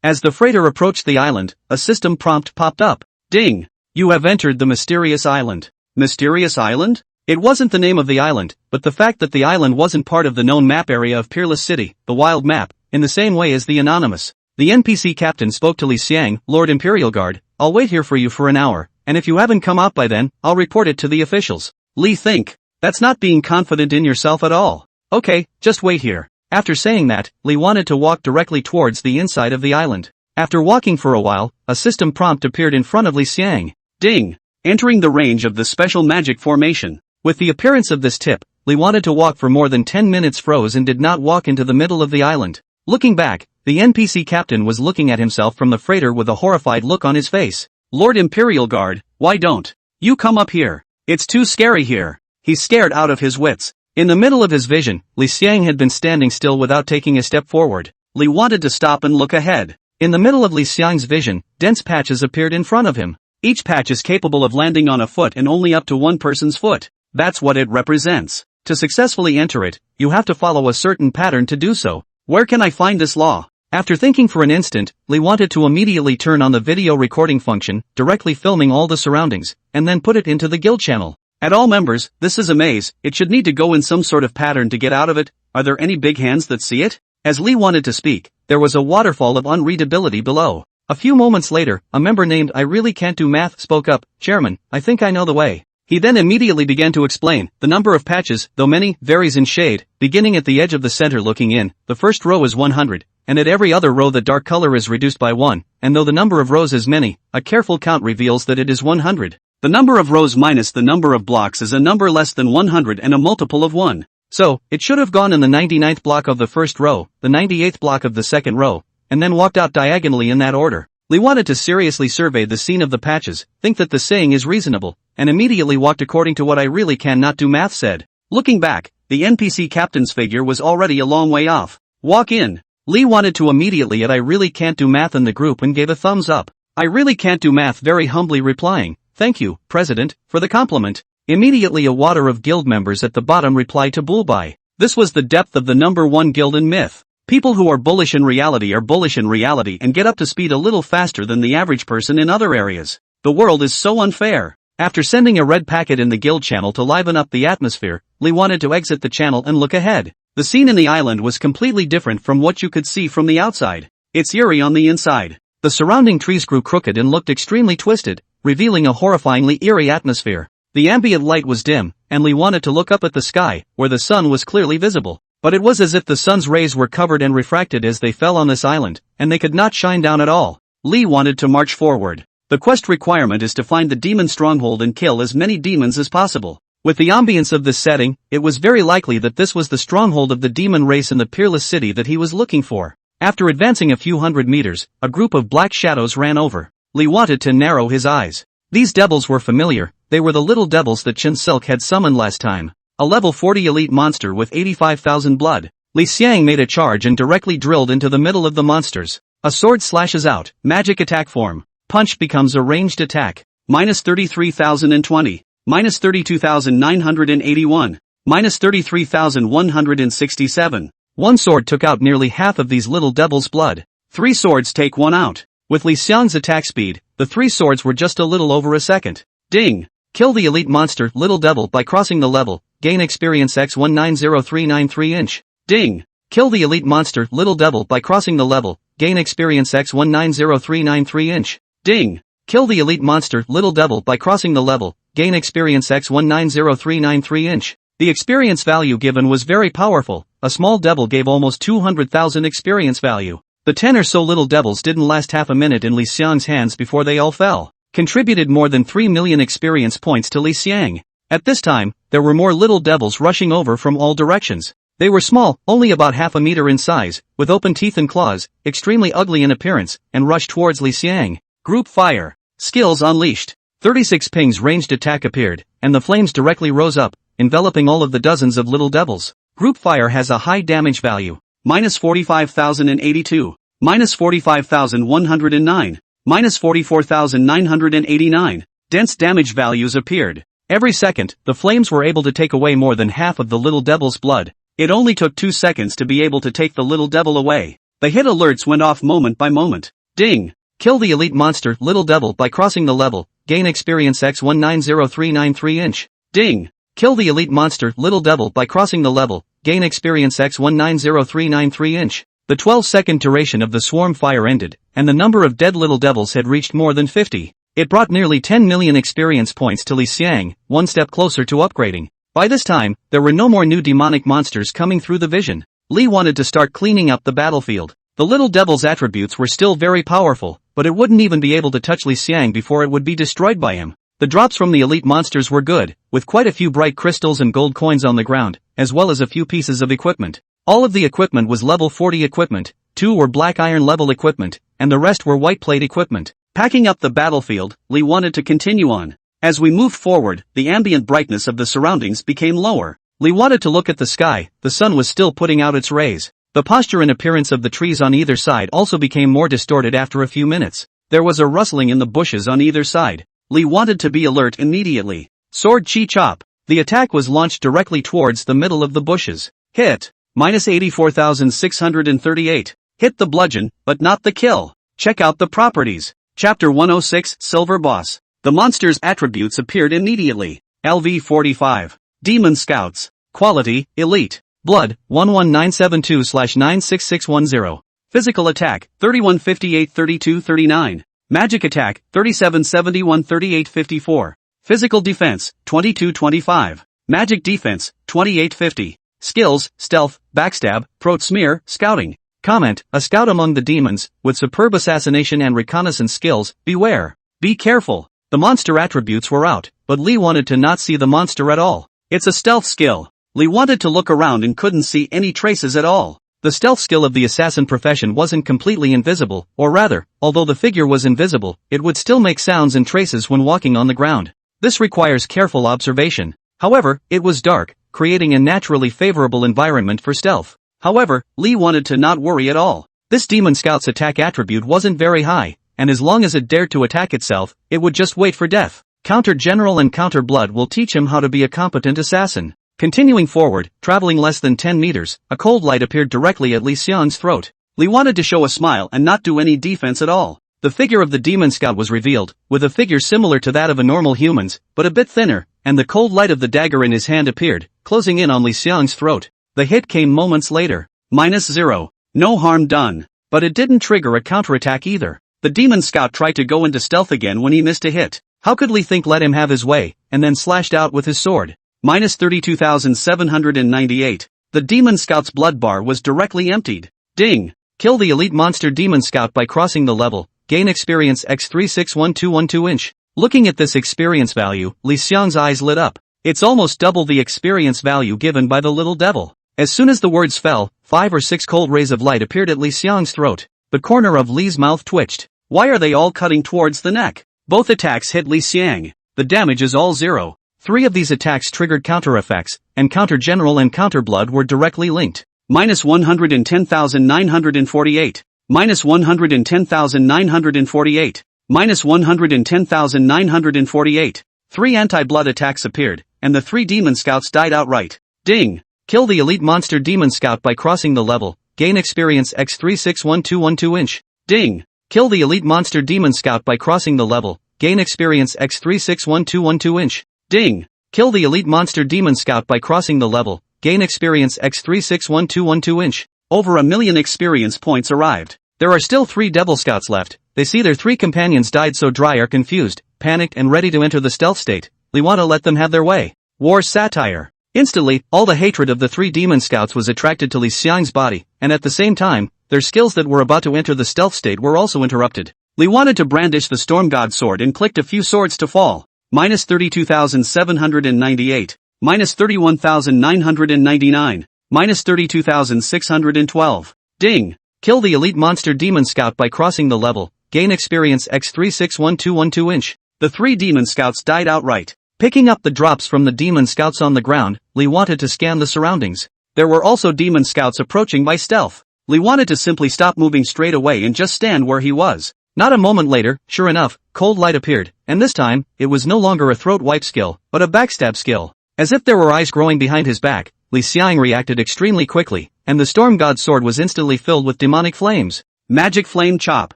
As the freighter approached the island, a system prompt popped up. Ding! You have entered the Mysterious Island. Mysterious Island? It wasn't the name of the island, but the fact that the island wasn't part of the known map area of Peerless City, the wild map, in the same way as the Anonymous. The NPC captain spoke to Li Xiang, Lord Imperial Guard, I'll wait here for you for an hour, and if you haven't come out by then, I'll report it to the officials. Li think. That's not being confident in yourself at all. Okay, just wait here. After saying that, Li wanted to walk directly towards the inside of the island. After walking for a while, a system prompt appeared in front of Li Xiang. Ding! Entering the range of the special magic formation. With the appearance of this tip, Li wanted to walk for more than 10 minutes froze and did not walk into the middle of the island. Looking back, the NPC captain was looking at himself from the freighter with a horrified look on his face. Lord Imperial Guard, why don't you come up here? It's too scary here. He's scared out of his wits. In the middle of his vision, Li Xiang had been standing still without taking a step forward. Li wanted to stop and look ahead. In the middle of Li Xiang's vision, dense patches appeared in front of him. Each patch is capable of landing on a foot and only up to one person's foot. That's what it represents. To successfully enter it, you have to follow a certain pattern to do so. Where can I find this law? After thinking for an instant, Li wanted to immediately turn on the video recording function, directly filming all the surroundings, and then put it into the guild channel. At all members, this is a maze, it should need to go in some sort of pattern to get out of it. Are there any big hands that see it? As Li wanted to speak, there was a waterfall of unreadability below. A few moments later, a member named I Really Can't Do Math spoke up, Chairman, I think I know the way. He then immediately began to explain, the number of patches, though many, varies in shade, beginning at the edge of the center looking in, the first row is 100, and at every other row the dark color is reduced by 1, and though the number of rows is many, a careful count reveals that it is 100. The number of rows minus the number of blocks is a number less than 100 and a multiple of 1. So, it should have gone in the 99th block of the first row, the 98th block of the second row, and then walked out diagonally in that order. Lee wanted to seriously survey the scene of the patches, think that the saying is reasonable, and immediately walked according to what I really cannot do math said. Looking back, the NPC captain's figure was already a long way off. Walk in. Lee wanted to immediately add I really can't do math in the group and gave a thumbs up. I really can't do math very humbly replying, thank you, President, for the compliment. Immediately a water of guild members at the bottom replied to bullby. This was the depth of the number 1 guild in myth. People who are bullish in reality are bullish in reality and get up to speed a little faster than the average person in other areas. The world is so unfair. After sending a red packet in the guild channel to liven up the atmosphere, Lee wanted to exit the channel and look ahead. The scene in the island was completely different from what you could see from the outside. It's eerie on the inside. The surrounding trees grew crooked and looked extremely twisted, revealing a horrifyingly eerie atmosphere. The ambient light was dim, and Lee wanted to look up at the sky, where the sun was clearly visible. But it was as if the sun's rays were covered and refracted as they fell on this island, and they could not shine down at all. Lee wanted to march forward. The quest requirement is to find the demon stronghold and kill as many demons as possible. With the ambience of this setting, it was very likely that this was the stronghold of the demon race in the peerless city that he was looking for. After advancing a few hundred meters, a group of black shadows ran over. Lee wanted to narrow his eyes. These devils were familiar, they were the little devils that Chin Silk had summoned last time. A level 40 elite monster with 85,000 blood. Li Xiang made a charge and directly drilled into the middle of the monsters. A sword slashes out, magic attack form. Punch becomes a ranged attack. Minus 33,020. Minus 32,981. Minus 33,167. One sword took out nearly half of these little devils' blood. 3 swords take 1 out. With Li Xiang's attack speed, the 3 swords were just a little over a second. Ding! Kill the elite monster, little devil, by crossing the level. Gain experience X190393 inch. Ding! Kill the elite monster, little devil, by crossing the level. Gain experience X190393 inch. Ding! Kill the elite monster, little devil, by crossing the level. Gain experience X190393 inch. The experience value given was very powerful. A small devil gave almost 200,000 experience value. The 10 or so little devils didn't last half a minute in Li Xiang's hands before they all fell. Contributed more than 3 million experience points to Li Xiang. At this time, there were more little devils rushing over from all directions. They were small, only about half a meter in size, with open teeth and claws, extremely ugly in appearance, and rushed towards Li Xiang. Group fire. Skills unleashed. 36 pings ranged attack appeared, and the flames directly rose up, enveloping all of the dozens of little devils. Group fire has a high damage value. Minus 45,082. Minus 45,109. Minus 44,989. Dense damage values appeared. Every second, the flames were able to take away more than half of the little devil's blood. It only took 2 seconds to be able to take the little devil away. The hit alerts went off moment by moment. Ding! Kill the elite monster, little devil, by crossing the level. Gain experience X190393 inch. Ding! Kill the elite monster, little devil, by crossing the level. Gain experience X190393 inch. The 12-second duration of the swarm fire ended, and the number of dead little devils had reached more than 50. It brought nearly 10 million experience points to Li Xiang, one step closer to upgrading. By this time, there were no more new demonic monsters coming through the vision. Li wanted to start cleaning up the battlefield. The little devil's attributes were still very powerful, but it wouldn't even be able to touch Li Xiang before it would be destroyed by him. The drops from the elite monsters were good, with quite a few bright crystals and gold coins on the ground, as well as a few pieces of equipment. All of the equipment was level 40 equipment, 2 were black iron level equipment, and the rest were white plate equipment. Packing up the battlefield, Li wanted to continue on. As we moved forward, the ambient brightness of the surroundings became lower. Li wanted to look at the sky, the sun was still putting out its rays. The posture and appearance of the trees on either side also became more distorted after a few minutes. There was a rustling in the bushes on either side. Li wanted to be alert immediately. Sword Chi Chop. The attack was launched directly towards the middle of the bushes. Hit. Minus 84,638. Hit the bludgeon, but not the kill. Check out the properties. Chapter 106, Silver Boss. The monster's attributes appeared immediately. LV 45. Demon Scouts. Quality, Elite. Blood, 11972/96610. Physical attack, 3158-3239. Magic attack, 3771-3854. Physical defense, 2225. Magic defense, 2850. Skills, stealth, backstab, throat smear, scouting. Comment, a scout among the demons, with superb assassination and reconnaissance skills, beware. Be careful. The monster attributes were out, but Lee wanted to not see the monster at all. It's a stealth skill. Lee wanted to look around and couldn't see any traces at all. The stealth skill of the assassin profession wasn't completely invisible, or rather, although the figure was invisible, it would still make sounds and traces when walking on the ground. This requires careful observation. However, it was dark, creating a naturally favorable environment for stealth. However, Lee wanted to not worry at all. This demon scout's attack attribute wasn't very high, and as long as it dared to attack itself, it would just wait for death. Counter General and Counter Blood will teach him how to be a competent assassin. Continuing forward, traveling less than 10 meters, a cold light appeared directly at Li Xiang's throat. Li wanted to show a smile and not do any defense at all. The figure of the demon scout was revealed, with a figure similar to that of a normal human's, but a bit thinner, and the cold light of the dagger in his hand appeared, closing in on Li Xiang's throat. The hit came moments later. -0. No harm done. But it didn't trigger a counterattack either. The demon scout tried to go into stealth again when he missed a hit. How could Li think let him have his way, and then slashed out with his sword? -32,798. The demon scout's blood bar was directly emptied. Ding! Kill the elite monster demon scout by crossing the level. Gain experience x361212". Looking at this experience value, Li Xiang's eyes lit up. It's almost double the experience value given by the little devil. As soon as the words fell, 5 or 6 cold rays of light appeared at Li Xiang's throat. The corner of Li's mouth twitched. Why are they all cutting towards the neck? Both attacks hit Li Xiang. The damage is all 0. 3 of these attacks triggered counter-effects, and Counter General and Counter Blood were directly linked. -110,948. -110,948. -110,948. 3 anti-blood attacks appeared, and the 3 demon scouts died outright. Ding! Kill the elite monster demon scout by crossing the level. Gain experience x361212". Ding! Kill the elite monster demon scout by crossing the level. Gain experience x361212". Ding! Kill the elite monster demon scout by crossing the level. Gain experience x361212". Over 1 million experience points arrived. There are still 3 devil scouts left. They see their 3 companions died, so dry are confused, panicked and ready to enter the stealth state. They want to let them have their way. War satire. Instantly, all the hatred of the 3 demon scouts was attracted to Li Xiang's body, and at the same time, their skills that were about to enter the stealth state were also interrupted. Li wanted to brandish the storm god sword and clicked a few swords to fall. -32,798. -31,999. -32,612. Ding! Kill the elite monster demon scout by crossing the level. Gain experience x361212". The 3 demon scouts died outright. Picking up the drops from the demon scouts on the ground, Li wanted to scan the surroundings. There were also demon scouts approaching by stealth. Li wanted to simply stop moving straight away and just stand where he was. Not a moment later, sure enough, cold light appeared, and this time, it was no longer a throat wipe skill, but a backstab skill. As if there were eyes growing behind his back, Li Xiang reacted extremely quickly, and the storm god sword was instantly filled with demonic flames. Magic flame chop.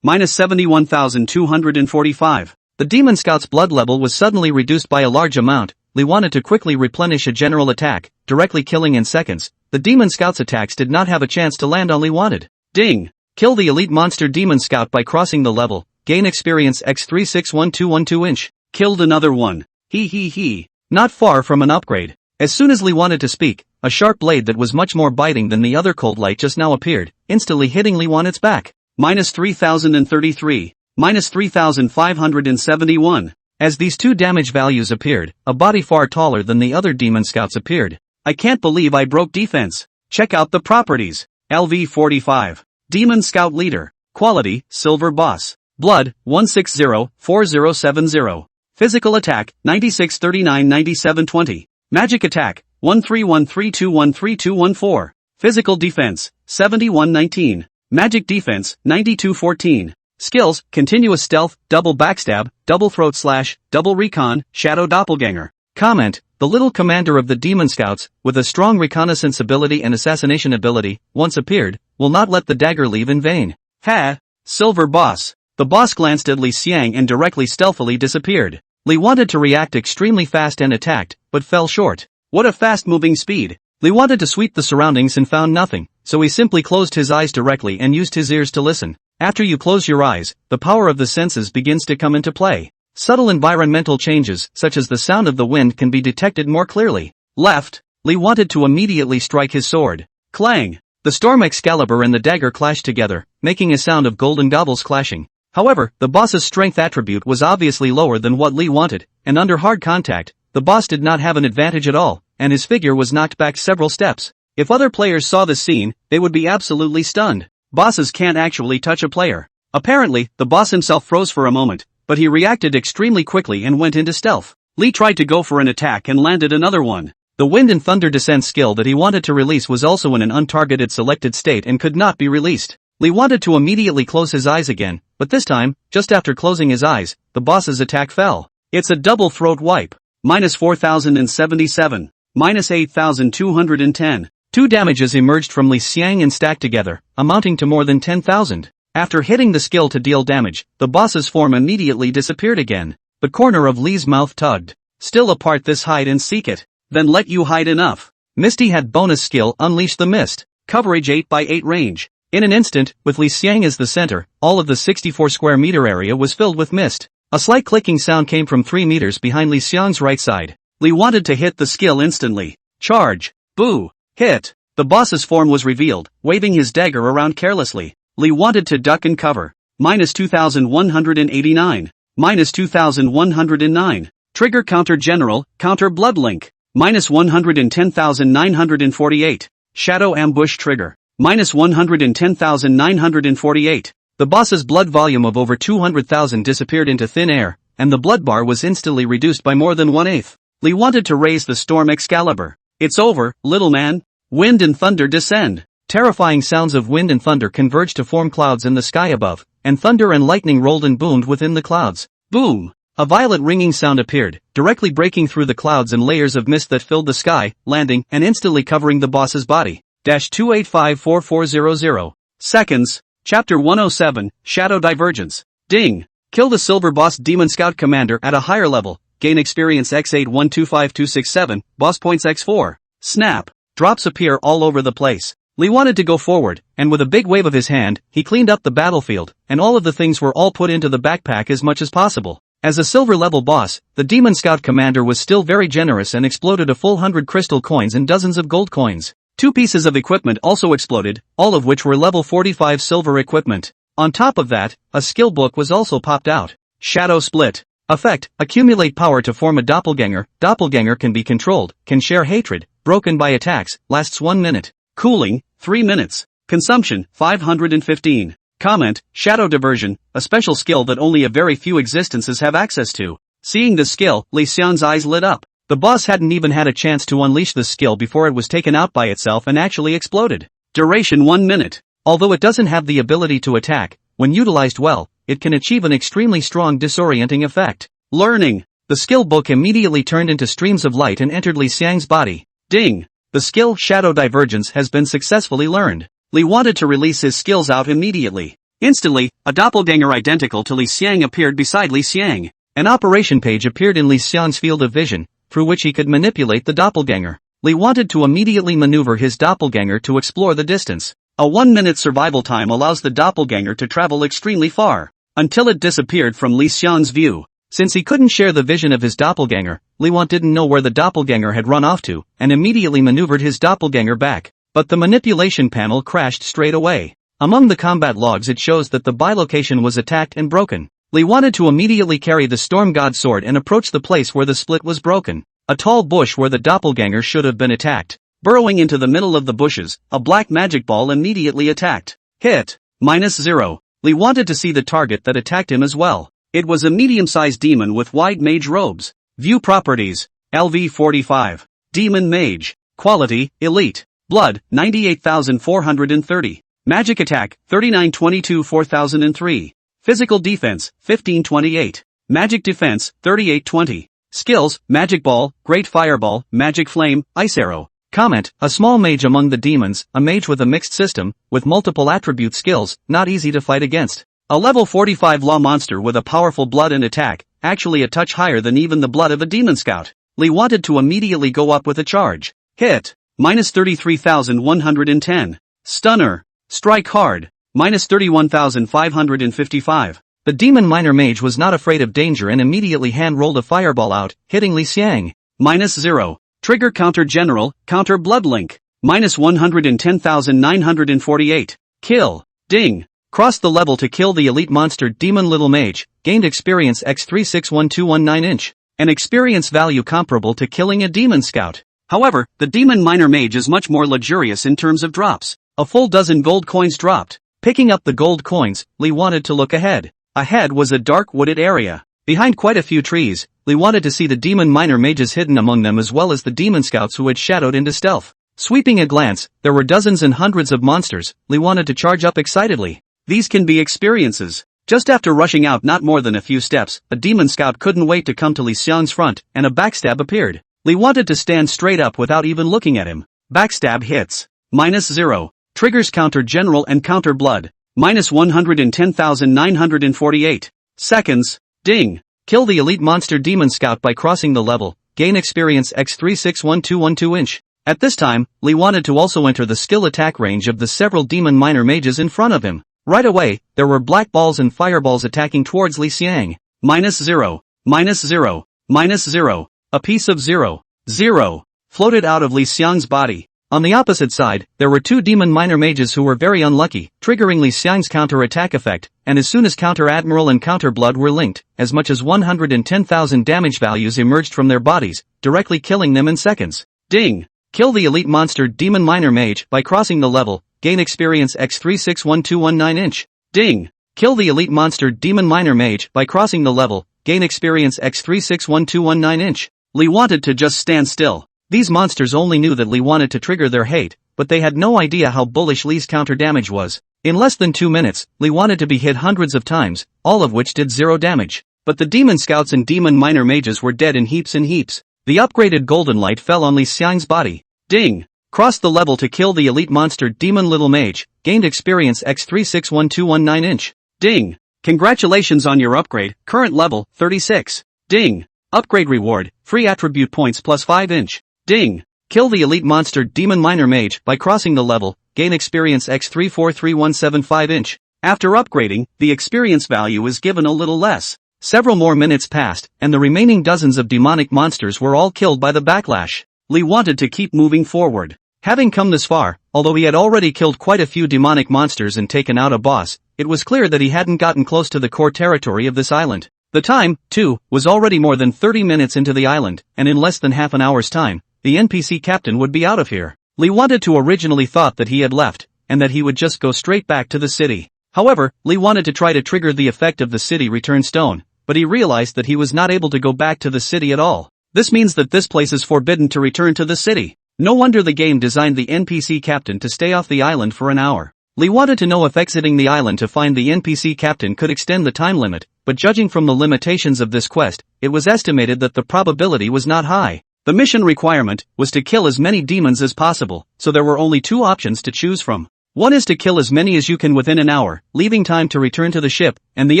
-71,245. The demon scout's blood level was suddenly reduced by a large amount. Li wanted to quickly replenish a general attack, directly killing in seconds. The demon scout's attacks did not have a chance to land on Li wanted. Ding! Kill the elite monster demon scout by crossing the level. Gain experience x361212". Killed another one. He. Not far from an upgrade. As soon as Li wanted to speak, a sharp blade that was much more biting than the other cold light just now appeared, instantly hitting Li on its back. -3033. -3571. As these 2 damage values appeared, a body far taller than the other demon scouts appeared. I can't believe I broke defense. Check out the properties. LV45. Demon Scout Leader. Quality, Silver Boss. Blood, 160-4070. Physical Attack, 9639-9720. Magic Attack, 1313213214. Physical Defense, 7119. Magic Defense, 9214. Skills, Continuous Stealth, Double Backstab, Double Throat Slash, Double Recon, Shadow Doppelganger. Comment: the little commander of the Demon Scouts, with a strong reconnaissance ability and assassination ability, once appeared, will not let the dagger leave in vain. Ha! Silver Boss. The boss glanced at Li Xiang and directly stealthily disappeared. Li wanted to react extremely fast and attacked, but fell short. What a fast-moving speed. Li wanted to sweep the surroundings and found nothing, so he simply closed his eyes directly and used his ears to listen. After you close your eyes, the power of the senses begins to come into play. Subtle environmental changes, such as the sound of the wind, can be detected more clearly. Left. Li wanted to immediately strike his sword. Clang! The storm Excalibur and the dagger clashed together, making a sound of golden gobbles clashing. However, the boss's strength attribute was obviously lower than what Lee wanted, and under hard contact, the boss did not have an advantage at all, and his figure was knocked back several steps. If other players saw this scene, they would be absolutely stunned. Bosses can't actually touch a player. Apparently, the boss himself froze for a moment, but he reacted extremely quickly and went into stealth. Lee tried to go for an attack and landed another one. The Wind and Thunder Descent skill that he wanted to release was also in an untargeted selected state and could not be released. Lee wanted to immediately close his eyes again, but this time, just after closing his eyes, the boss's attack fell. It's a double throat wipe. Minus 4,077. Minus 8,210. 2 damages emerged from Li Xiang and stacked together, amounting to more than 10,000. After hitting the skill to deal damage, the boss's form immediately disappeared again. The corner of Li's mouth tugged. Still apart this hide and seek it. Then let you hide enough. Misty had bonus skill Unleash the Mist. Coverage 8x8 range. In an instant, with Li Xiang as the center, all of the 64 square meter area was filled with mist. A slight clicking sound came from 3 meters behind Li Xiang's right side. Li wanted to hit the skill instantly. Charge. Boo. Hit. The boss's form was revealed, waving his dagger around carelessly. Li wanted to duck and cover. Minus 2,189. Minus 2,109. Trigger counter general, counter blood link. Minus 110,948. Shadow ambush trigger. Minus 110,948. The boss's blood volume of over 200,000 disappeared into thin air, and the blood bar was instantly reduced by more than 1/8. Li wanted to raise the Storm Excalibur. It's over, little man. Wind and thunder descend. Terrifying sounds of wind and thunder converged to form clouds in the sky above, and thunder and lightning rolled and boomed within the clouds. Boom! A violet ringing sound appeared, directly breaking through the clouds and layers of mist that filled the sky, landing and instantly covering the boss's body. 2854400 seconds. Chapter 107, Shadow Divergence. Ding! Kill the Silver Boss Demon Scout Commander at a higher level. Gain experience X8125267, boss points X4. Snap! Drops appear all over the place. Lee wanted to go forward, and with a big wave of his hand, he cleaned up the battlefield, and all of the things were all put into the backpack as much as possible. As a silver level boss, the Demon Scout Commander was still very generous and exploded a full 100 crystal coins and dozens of gold coins. 2 pieces of equipment also exploded, all of which were level 45 silver equipment. On top of that, a skill book was also popped out. Shadow Split. Effect, accumulate power to form a doppelganger. Doppelganger can be controlled, can share hatred, broken by attacks, lasts 1 minute. Cooling, 3 minutes. Consumption, 515. Comment, Shadow Diversion, a special skill that only a very few existences have access to. Seeing this skill, Li Xian's eyes lit up. The boss hadn't even had a chance to unleash this skill before it was taken out by itself and actually exploded. Duration 1 minute. Although it doesn't have the ability to attack, when utilized well, it can achieve an extremely strong disorienting effect. Learning. The skill book immediately turned into streams of light and entered Li Xiang's body. Ding. The skill Shadow Divergence has been successfully learned. Li wanted to release his skills out immediately. Instantly, a doppelganger identical to Li Xiang appeared beside Li Xiang. An operation page appeared in Li Xiang's field of vision, through which he could manipulate the doppelganger. Li wanted to immediately maneuver his doppelganger to explore the distance. A 1-minute survival time allows the doppelganger to travel extremely far, until it disappeared from Li Xian's view. Since he couldn't share the vision of his doppelganger, Li Wan didn't know where the doppelganger had run off to, and immediately maneuvered his doppelganger back. But the manipulation panel crashed straight away. Among the combat logs it shows that the bilocation was attacked and broken. Li wanted to immediately carry the Storm God Sword and approach the place where the split was broken. A tall bush where the doppelganger should have been attacked. Burrowing into the middle of the bushes, a black magic ball immediately attacked. Hit. -0. Li wanted to see the target that attacked him as well. It was a medium-sized demon with wide mage robes. View properties. LV45. Demon Mage. Quality, Elite. Blood, 98,430. Magic attack, 3922 4003. Physical defense, 1528. Magic defense, 3820. Skills, Magic Ball, Great Fireball, Magic Flame, Ice Arrow. Comment, a small mage among the demons, a mage with a mixed system, with multiple attribute skills, not easy to fight against. A level 45 law monster with a powerful blood and attack, actually a touch higher than even the blood of a demon scout. Li wanted to immediately go up with a charge. Hit. -33,110. Stunner. Strike hard. -31,555. The demon minor mage was not afraid of danger and immediately hand-rolled a fireball out, hitting Li Xiang. -0. Trigger counter general, counter blood link. -110,948. Kill. Ding. Crossed the level to kill the elite monster Demon Little Mage, gained experience x361219". An experience value comparable to killing a demon scout. However, the demon minor mage is much more luxurious in terms of drops. A full dozen gold coins dropped. Picking up the gold coins, Lee wanted to look ahead. Ahead was a dark wooded area. Behind quite a few trees, Lee wanted to see the demon minor mages hidden among them as well as the demon scouts who had shadowed into stealth. Sweeping a glance, there were dozens and hundreds of monsters. Lee wanted to charge up excitedly. These can be experiences. Just after rushing out not more than a few steps, a demon scout couldn't wait to come to Li Xiang's front, and a backstab appeared. Lee wanted to stand straight up without even looking at him. Backstab hits. -0. Triggers counter general and counter blood. -110,948 seconds. Ding. Kill the elite monster demon scout by crossing the level. Gain experience x361212". At this time, Lee wanted to also enter the skill attack range of the several demon minor mages in front of him. Right away, there were black balls and fireballs attacking towards Li Xiang. -0. -0. -0. A piece of 0. 0. Floated out of Li Xiang's body. On the opposite side, there were two demon minor mages who were very unlucky, triggering Li Xiang's counter-attack effect, and as soon as Counter-Admiral and Counter-Blood were linked, as much as 110,000 damage values emerged from their bodies, directly killing them in seconds. Ding. Kill the elite monster Demon Minor Mage by crossing the level. Gain experience x361219". Ding. Kill the elite monster Demon Minor Mage by crossing the level. Gain experience x361219". Lee wanted to just stand still. These monsters only knew that Lee wanted to trigger their hate, but they had no idea how bullish Lee's counter damage was. In less than 2 minutes, Lee wanted to be hit hundreds of times, all of which did 0 damage. But the demon scouts and demon minor mages were dead in heaps and heaps. The upgraded golden light fell on Li Xiang's body. Ding. Crossed the level to kill the elite monster Demon Little Mage, gained experience x361219". Ding. Congratulations on your upgrade, current level, 36. Ding. Upgrade reward, free attribute points plus 5". Ding. Kill the elite monster Demon Minor Mage by crossing the level, gain experience x343175". After upgrading, the experience value is given a little less. Several more minutes passed, and the remaining dozens of demonic monsters were all killed by the backlash. Lee wanted to keep moving forward. Having come this far, although he had already killed quite a few demonic monsters and taken out a boss, it was clear that he hadn't gotten close to the core territory of this island. The time, too, was already more than 30 minutes into the island, and in less than half an hour's time, the NPC captain would be out of here. Lee wanted to originally thought that he had left, and that he would just go straight back to the city. However, Lee wanted to try to trigger the effect of the city return stone, but he realized that he was not able to go back to the city at all. This means that this place is forbidden to return to the city. No wonder the game designed the NPC captain to stay off the island for an hour. Lee wanted to know if exiting the island to find the NPC captain could extend the time limit, but judging from the limitations of this quest, it was estimated that the probability was not high. The mission requirement was to kill as many demons as possible, so there were only 2 options to choose from. One is to kill as many as you can within an hour, leaving time to return to the ship, and the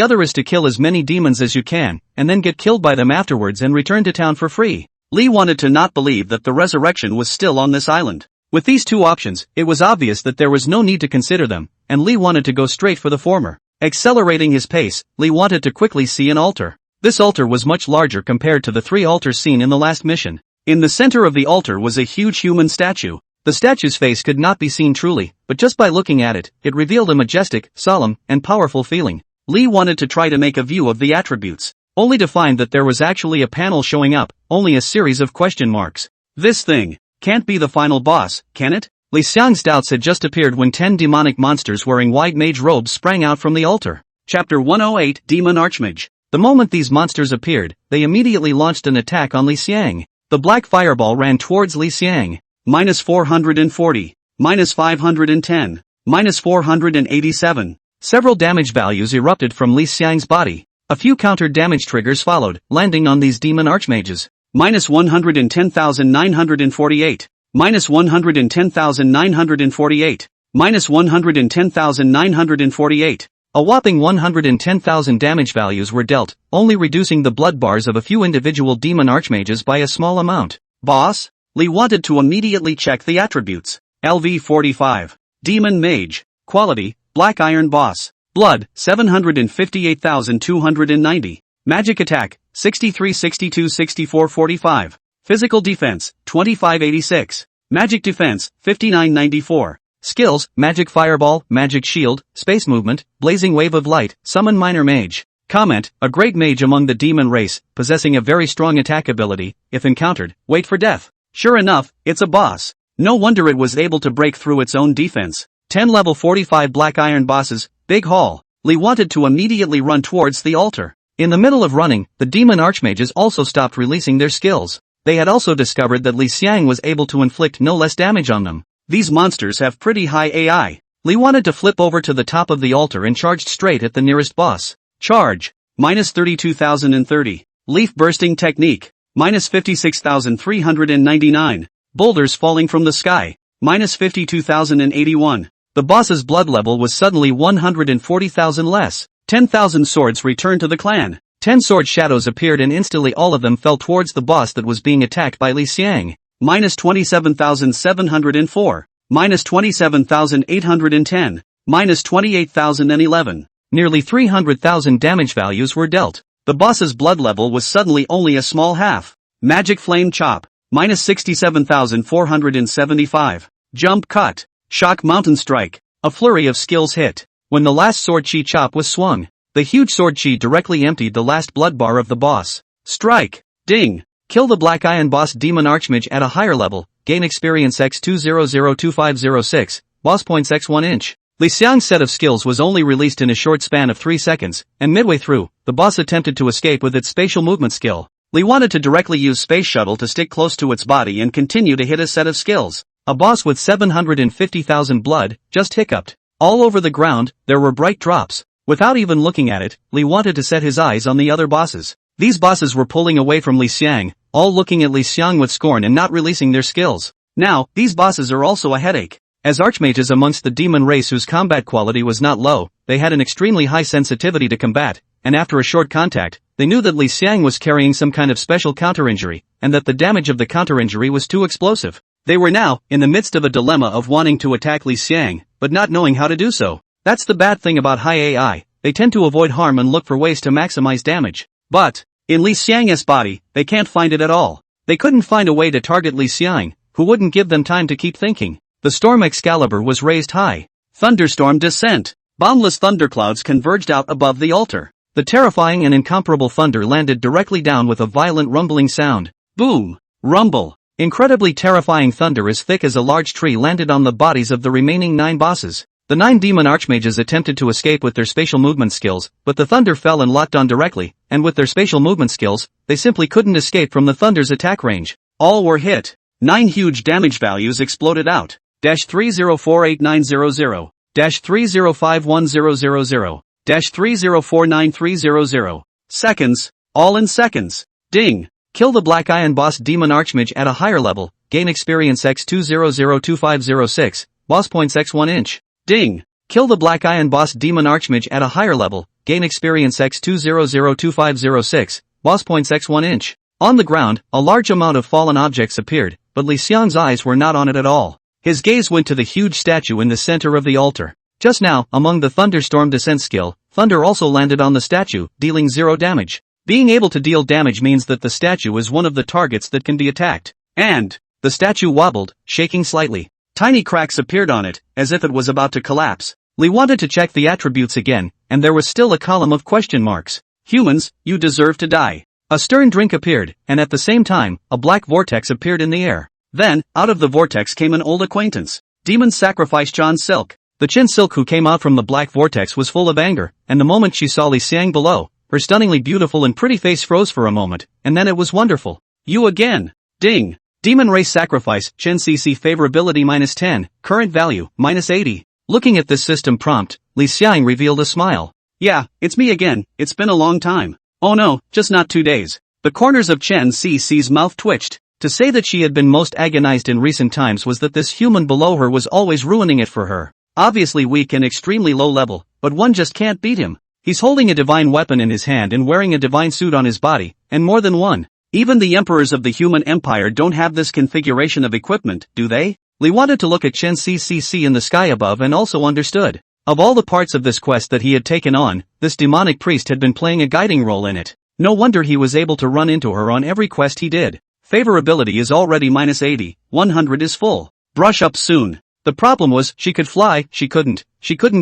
other is to kill as many demons as you can, and then get killed by them afterwards and return to town for free. Lee wanted to not believe that the resurrection was still on this island. With these 2 options, it was obvious that there was no need to consider them, and Lee wanted to go straight for the former. Accelerating his pace, Lee wanted to quickly see an altar. This altar was much larger compared to the 3 altars seen in the last mission. In the center of the altar was a huge human statue. The statue's face could not be seen truly, but just by looking at it, it revealed a majestic, solemn, and powerful feeling. Lee wanted to try to make a view of the attributes, only to find that there was actually a panel showing up, only a series of question marks. This thing can't be the final boss, can it? Li Xiang's doubts had just appeared when 10 demonic monsters wearing white mage robes sprang out from the altar. Chapter 108 Demon Archmage. The moment these monsters appeared, they immediately launched an attack on Li Xiang. The black fireball ran towards Li Xiang. -440, -510, -487. Several damage values erupted from Li Xiang's body. A few counter damage triggers followed, landing on these demon archmages. -110,948, -110,948, -110,948. A whopping 110,000 damage values were dealt, only reducing the blood bars of a few individual demon archmages by a small amount. Boss? Lee wanted to immediately check the attributes. LV45. Demon Mage. Quality, Black Iron Boss. Blood, 758,290. Magic Attack, 6362-6445. Physical Defense, 2586. Magic Defense, 5994. Skills: Magic Fireball, Magic Shield, Space Movement, Blazing Wave of Light, Summon Minor Mage. Comment: a great mage among the demon race, possessing a very strong attack ability. If encountered, wait for death. Sure enough, it's a boss. No wonder it was able to break through its own defense. 10 level 45 Black Iron bosses, Big Hall. Lee wanted to immediately run towards the altar. In the middle of running, the demon archmages also stopped releasing their skills. They had also discovered that Li Xiang was able to inflict no less damage on them. These monsters have pretty high AI. Li wanted to flip over to the top of the altar and charged straight at the nearest boss. Charge. Minus 32,030. Leaf Bursting Technique. Minus 56,399. Boulders Falling from the Sky. Minus 52,081. The boss's blood level was suddenly 140,000 less. 10,000 swords returned to the clan. 10 sword shadows appeared and instantly all of them fell towards the boss that was being attacked by Li Xiang. Minus 27,704. Minus 27,810. Minus 28,011. Nearly 300,000 damage values were dealt. The boss's blood level was suddenly only a small half. Magic Flame Chop. Minus 67,475. Jump Cut. Shock Mountain Strike. A flurry of skills hit. When the last sword chi chop was swung, the huge sword chi directly emptied the last blood bar of the boss. Strike. Ding. Kill the Black Iron boss demon archmage at a higher level. Gain experience x2002506. Boss points x1 inch. Li Xiang's set of skills was only released in a short span of 3 seconds, and midway through, the boss attempted to escape with its spatial movement skill. Li wanted to directly use Space Shuttle to stick close to its body and continue to hit a set of skills. A boss with 750,000 blood just hiccuped. All over the ground, there were bright drops. Without even looking at it, Li wanted to set his eyes on the other bosses. These bosses were pulling away from Li Xiang, all looking at Li Xiang with scorn and not releasing their skills. Now, these bosses are also a headache. As archmages amongst the demon race whose combat quality was not low, they had an extremely high sensitivity to combat, and after a short contact, they knew that Li Xiang was carrying some kind of special counter-injury, and that the damage of the counter-injury was too explosive. They were now in the midst of a dilemma of wanting to attack Li Xiang, but not knowing how to do so. That's the bad thing about high AI, they tend to avoid harm and look for ways to maximize damage. But, in Li Xiang's body, they can't find it at all. They couldn't find a way to target Li Xiang, who wouldn't give them time to keep thinking. The storm Excalibur was raised high. Thunderstorm Descent. Boundless thunderclouds converged out above the altar. The terrifying and incomparable thunder landed directly down with a violent rumbling sound. Boom! Rumble! Incredibly terrifying thunder as thick as a large tree landed on the bodies of the remaining 9 bosses. The 9 demon archmages attempted to escape with their spatial movement skills, but the thunder fell and locked on directly, and with their spatial movement skills, they simply couldn't escape from the thunder's attack range. All were hit. 9 huge damage values exploded out. -3048900, -3051000, -3049300. Seconds, all in seconds. Ding. Kill the Black Iron boss demon archmage at a higher level, gain experience x2002506, boss points x1 inch. Ding. Kill the Black Iron boss demon archmage at a higher level, gain experience x2002506, boss points x1 inch. On the ground, a large amount of fallen objects appeared, but Li Xiang's eyes were not on it at all. His gaze went to the huge statue in the center of the altar. Just now, among the thunderstorm descent skill, thunder also landed on the statue, dealing 0 damage. Being able to deal damage means that the statue is one of the targets that can be attacked. And the statue wobbled, shaking slightly. Tiny cracks appeared on it, as if it was about to collapse. Li wanted to check the attributes again, and there was still a column of question marks. Humans, you deserve to die. A stern drink appeared, and at the same time, a black vortex appeared in the air. Then, out of the vortex came an old acquaintance. Demon Sacrifice John Silk. The Chin Silk who came out from the black vortex was full of anger, and the moment she saw Li Xiang below, her stunningly beautiful and pretty face froze for a moment, and then it was wonderful. You again. Ding. Demon Race Sacrifice, Chen CC Favorability -10, Current Value, -80. Looking at this system prompt, Li Xiang revealed a smile. Yeah, it's me again, it's been a long time. Oh no, just not 2 days. The corners of Chen CC's mouth twitched. To say that she had been most agonized in recent times was that this human below her was always ruining it for her. Obviously weak and extremely low level, but one just can't beat him. He's holding a divine weapon in his hand and wearing a divine suit on his body, and more than one. Even the emperors of the human empire don't have this configuration of equipment, do they? Li wanted to look at Chen CCC in the sky above and also understood. Of all the parts of this quest that he had taken on, this demonic priest had been playing a guiding role in it. No wonder he was able to run into her on every quest he did. Favorability is already -80, 100 is full. Brush up soon. The problem was, she could fly, she couldn't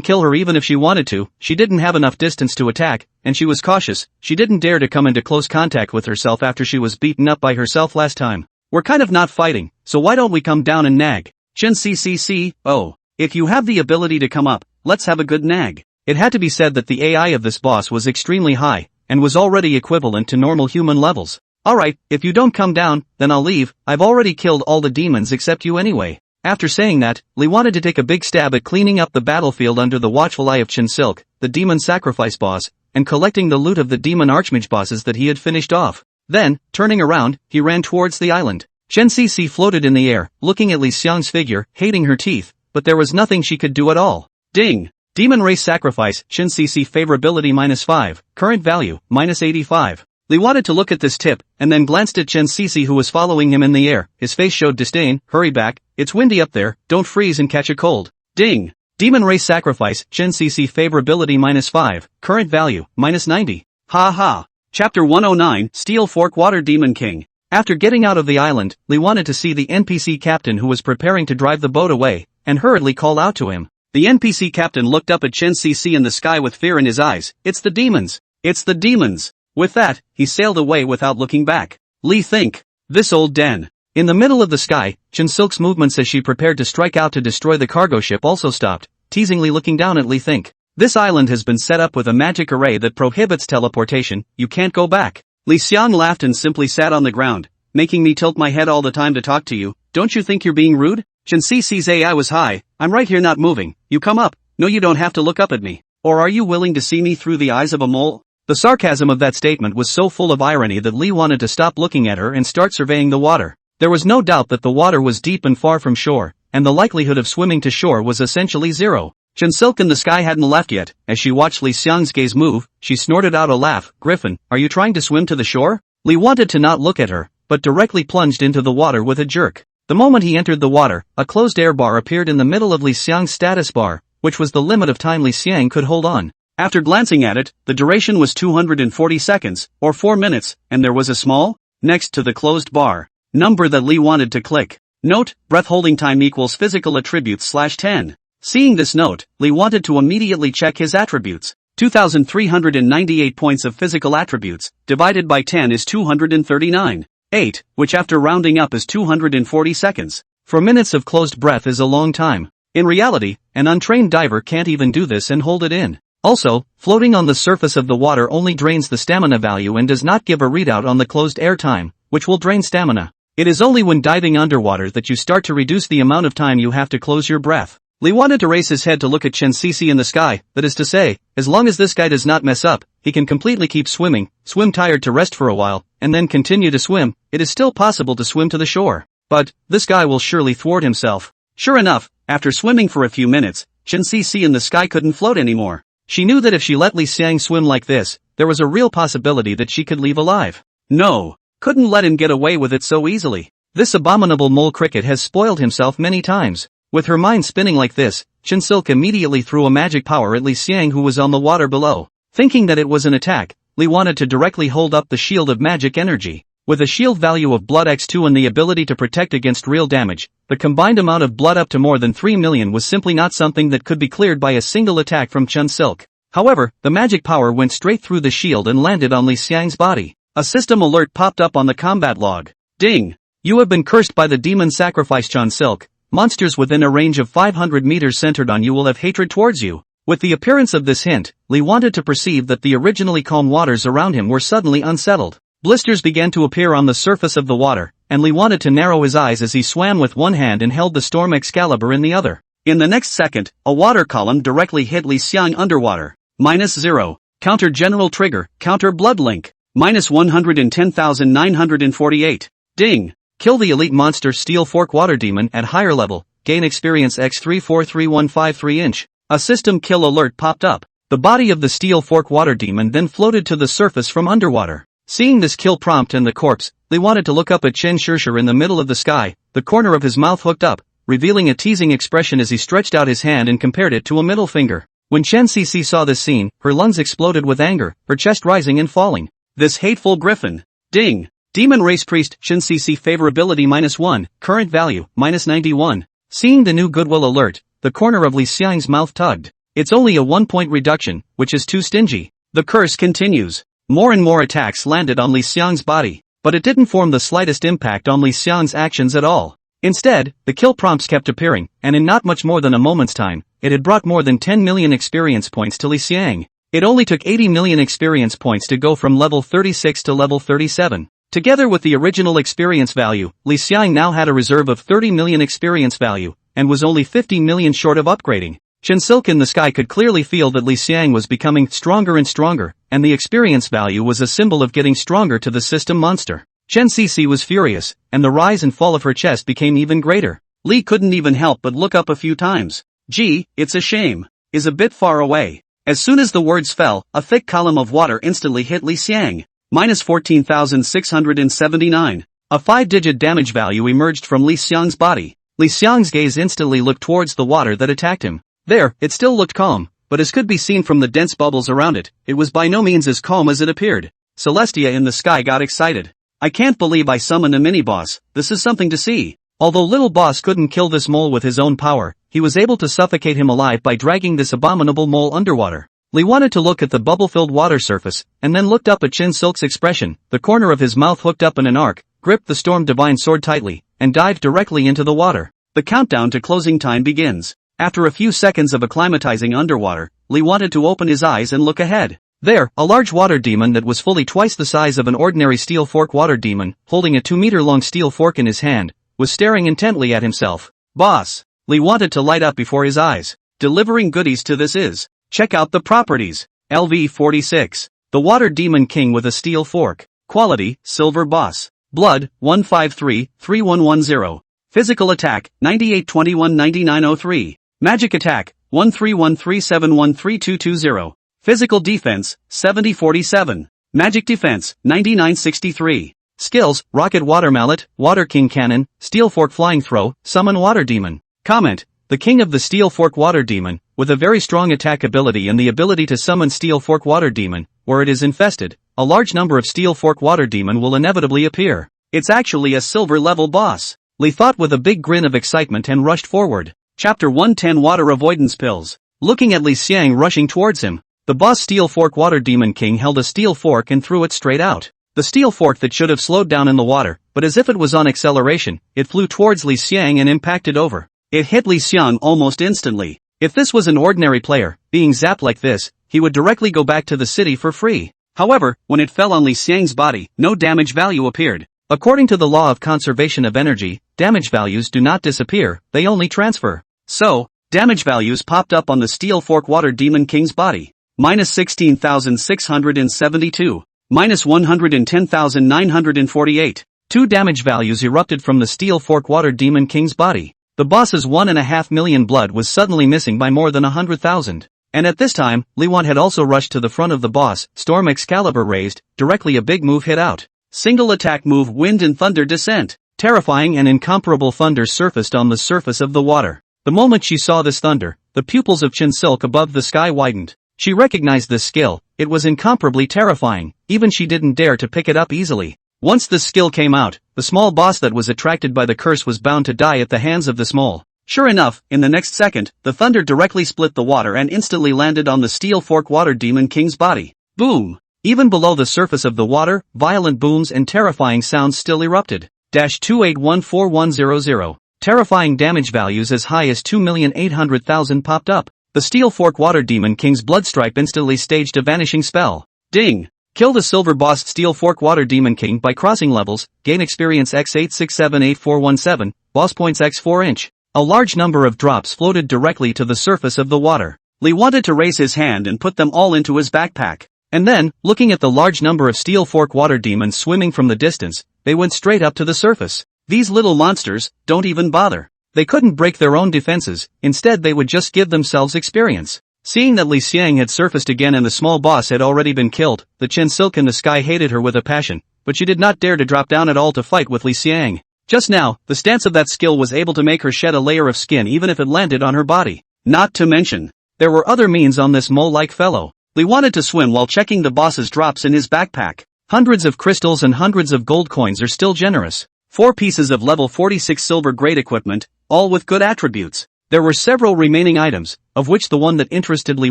kill her even if she wanted to, she didn't have enough distance to attack, and she was cautious, she didn't dare to come into close contact with herself after she was beaten up by herself last time. We're kind of not fighting, so why don't we come down and nag? Chen CCC, oh. If you have the ability to come up, let's have a good nag. It had to be said that the AI of this boss was extremely high, and was already equivalent to normal human levels. Alright, if you don't come down, then I'll leave, I've already killed all the demons except you anyway. After saying that, Lee wanted to take a big stab at cleaning up the battlefield under the watchful eye of Chen Silk, the demon sacrifice boss, and collecting the loot of the demon archmage bosses that he had finished off. Then, turning around, he ran towards the island. Chen Cc floated in the air, looking at Li Xiang's figure, hating her teeth, but there was nothing she could do at all. Ding! Demon race sacrifice, Chen Cc favorability -5, current value, -85. Lee wanted to look at this tip, and then glanced at Chen Cc who was following him in the air, his face showed disdain, hurry back, it's windy up there, don't freeze and catch a cold. Ding! Demon race sacrifice, Chen Cc favorability -5, current value, -90. Ha ha! Chapter 109, Steel Fork Water Demon King. After getting out of the island, Lee wanted to see the NPC captain who was preparing to drive the boat away, and hurriedly call out to him. The NPC captain looked up at Chen Cc in the sky with fear in his eyes, it's the demons! It's the demons! With that, he sailed away without looking back. Lee think. This old den. In the middle of the sky, Chen Silk's movements as she prepared to strike out to destroy the cargo ship also stopped, teasingly looking down at Lee think. This island has been set up with a magic array that prohibits teleportation, you can't go back. Li Xiang laughed and simply sat on the ground, making me tilt my head all the time to talk to you, don't you think you're being rude? Chen Cc's AI was high, I'm right here not moving, you come up, no you don't have to look up at me. Or are you willing to see me through the eyes of a mole? The sarcasm of that statement was so full of irony that Lee wanted to stop looking at her and start surveying the water. There was no doubt that the water was deep and far from shore, and the likelihood of swimming to shore was essentially zero. Chen Silk in the sky hadn't left yet. As she watched Li Xiang's gaze move, she snorted out a laugh. Griffin, are you trying to swim to the shore? Lee wanted to not look at her, but directly plunged into the water with a jerk. The moment he entered the water, a closed air bar appeared in the middle of Li Xiang's status bar, which was the limit of time Li Xiang could hold on. After glancing at it, the duration was 240 seconds, or 4 minutes, and there was a small, next to the closed bar, number that Lee wanted to click. Note, breath holding time equals physical attributes /10. Seeing this note, Lee wanted to immediately check his attributes. 2,398 points of physical attributes, divided by 10 is 239. 8, which after rounding up is 240 seconds. 4 minutes of closed breath is a long time. In reality, an untrained diver can't even do this and hold it in. Also, floating on the surface of the water only drains the stamina value and does not give a readout on the closed air time, which will drain stamina. It is only when diving underwater that you start to reduce the amount of time you have to close your breath. Lee wanted to raise his head to look at Chen Cc in the sky, that is to say, as long as this guy does not mess up, he can completely keep swimming, swim tired to rest for a while, and then continue to swim. It is still possible to swim to the shore. But, this guy will surely thwart himself. Sure enough, after swimming for a few minutes, Chen Cc in the sky couldn't float anymore. She knew that if she let Li Xiang swim like this, there was a real possibility that she could leave alive. No, couldn't let him get away with it so easily. This abominable mole cricket has spoiled himself many times. With her mind spinning like this, Chen Silk immediately threw a magic power at Li Xiang who was on the water below. Thinking that it was an attack, Li wanted to directly hold up the shield of magic energy. With a shield value of blood x2 and the ability to protect against real damage, the combined amount of blood up to more than 3 million was simply not something that could be cleared by a single attack from Chen Silk. However, the magic power went straight through the shield and landed on Li Xiang's body. A system alert popped up on the combat log. Ding! You have been cursed by the demon sacrifice Chen Silk. Monsters within a range of 500 meters centered on you will have hatred towards you. With the appearance of this hint, Lee wanted to perceive that the originally calm waters around him were suddenly unsettled. Blisters began to appear on the surface of the water, and Lee wanted to narrow his eyes as he swam with one hand and held the storm Excalibur in the other. In the next second, a water column directly hit Li Xiang underwater. -0. Counter general trigger, counter blood link. -110,948. Ding. Kill the elite monster Steel Fork Water Demon at higher level, gain experience x343153 inch. A system kill alert popped up. The body of the Steel Fork Water Demon then floated to the surface from underwater. Seeing this kill prompt and the corpse, Lee wanted to look up at Chen Shishir in the middle of the sky, the corner of his mouth hooked up, revealing a teasing expression as he stretched out his hand and compared it to a middle finger. When Chen Cc saw this scene, her lungs exploded with anger, her chest rising and falling. This hateful griffin. Ding. Demon Race Priest Chen Cc favorability -1, current value, -91. Seeing the new goodwill alert, the corner of Li Xiang's mouth tugged. It's only a 1-point reduction, which is too stingy. The curse continues. More and more attacks landed on Li Xiang's body, but it didn't form the slightest impact on Li Xiang's actions at all. Instead, the kill prompts kept appearing, and in not much more than a moment's time, it had brought more than 10 million experience points to Li Xiang. It only took 80 million experience points to go from level 36 to level 37. Together with the original experience value, Li Xiang now had a reserve of 30 million experience value, and was only 50 million short of upgrading. Chinsilk in the sky could clearly feel that Li Xiang was becoming stronger and stronger, and the experience value was a symbol of getting stronger to the system monster. Chen Cixi was furious, and the rise and fall of her chest became even greater. Li couldn't even help but look up a few times. Gee, it's a shame. Is a bit far away. As soon as the words fell, a thick column of water instantly hit Li Xiang. Minus 14,679. A 5-digit damage value emerged from Li Xiang's body. Li Xiang's gaze instantly looked towards the water that attacked him. There, it still looked calm, but as could be seen from the dense bubbles around it, it was by no means as calm as it appeared. Celestia in the sky got excited. I can't believe I summoned a mini-boss, this is something to see. Although little boss couldn't kill this mole with his own power, he was able to suffocate him alive by dragging this abominable mole underwater. Li wanted to look at the bubble-filled water surface, and then looked up at Chinsilk's expression. The corner of his mouth hooked up in an arc, gripped the Storm Divine Sword tightly, and dived directly into the water. The countdown to closing time begins. After a few seconds of acclimatizing underwater, Li wanted to open his eyes and look ahead. There, a large water demon that was fully twice the size of an ordinary steel fork water demon, holding a 2-meter-long steel fork in his hand, was staring intently at himself. Boss! Li wanted to light up before his eyes. Delivering goodies to this is. Check out the properties. LV46. The Water Demon King with a steel fork. Quality, Silver Boss. Blood, 153-3110. Physical attack, 9821-9903. Magic attack, 1313713220. Physical defense, 7047. Magic defense, 9963. Skills, Rocket Water Mallet, Water King Cannon, Steel Fork Flying Throw, Summon Water Demon. Comment. The king of the Steel Fork Water Demon, with a very strong attack ability and the ability to summon Steel Fork Water Demon, where it is infested, a large number of Steel Fork Water Demon will inevitably appear. It's actually a silver-level boss. Li thought with a big grin of excitement and rushed forward. Chapter 110 Water Avoidance Pills. Looking at Li Xiang rushing towards him, the boss Steel Fork Water Demon King held a steel fork and threw it straight out. The steel fork that should have slowed down in the water, but as if it was on acceleration, it flew towards Li Xiang and impacted over. It hit Li Xiang almost instantly. If this was an ordinary player, being zapped like this, he would directly go back to the city for free. However, when it fell on Li Xiang's body, no damage value appeared. According to the law of conservation of energy, damage values do not disappear, they only transfer. So, damage values popped up on the Steel Fork Water Demon King's body. Minus 16,672. Minus 110,948. 2 damage values erupted from the Steel Fork Water Demon King's body. The boss's 1.5 million blood was suddenly missing by more than 100,000. And at this time, Li Wan had also rushed to the front of the boss, Storm Excalibur raised, directly a big move hit out. Single attack move Wind and Thunder Descent. Terrifying and incomparable thunder surfaced on the surface of the water. The moment she saw this thunder, the pupils of Chinsilk above the sky widened. She recognized this skill, it was incomparably terrifying, even she didn't dare to pick it up easily. Once this skill came out, the small boss that was attracted by the curse was bound to die at the hands of this mole. Sure enough, in the next second, the thunder directly split the water and instantly landed on the Steel Fork Water Demon King's body. Boom! Even below the surface of the water, violent booms and terrifying sounds still erupted. 28141100. Terrifying damage values as high as 2,800,000 popped up. The Steel Fork Water Demon King's Bloodstripe instantly staged a vanishing spell. Ding! Kill the silver boss Steel Fork Water Demon King by crossing levels, gain experience x86784117, boss points x4 inch. A large number of drops floated directly to the surface of the water. Li wanted to raise his hand and put them all into his backpack. And then, looking at the large number of Steel Fork Water Demons swimming from the distance, they went straight up to the surface. These little monsters, don't even bother. They couldn't break their own defenses, instead they would just give themselves experience. Seeing that Li Xiang had surfaced again and the small boss had already been killed, the Chinsilk in the sky hated her with a passion, but she did not dare to drop down at all to fight with Li Xiang. Just now, the stance of that skill was able to make her shed a layer of skin even if it landed on her body. Not to mention, there were other means on this mole-like fellow. Li wanted to swim while checking the boss's drops in his backpack. Hundreds of crystals and hundreds of gold coins are still generous. 4 pieces of level 46 silver grade equipment, all with good attributes. There were several remaining items, of which the one that interested Lee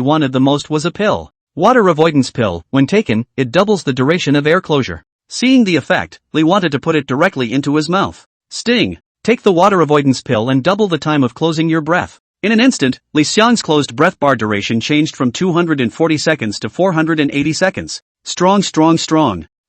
wanted the most was a pill. Water avoidance pill. When taken, it doubles the duration of air closure. Seeing the effect, Lee wanted to put it directly into his mouth. Sting. Take the water avoidance pill and double the time of closing your breath. In an instant, Li Xiang's closed breath bar duration changed from 240 seconds to 480 seconds. Strong.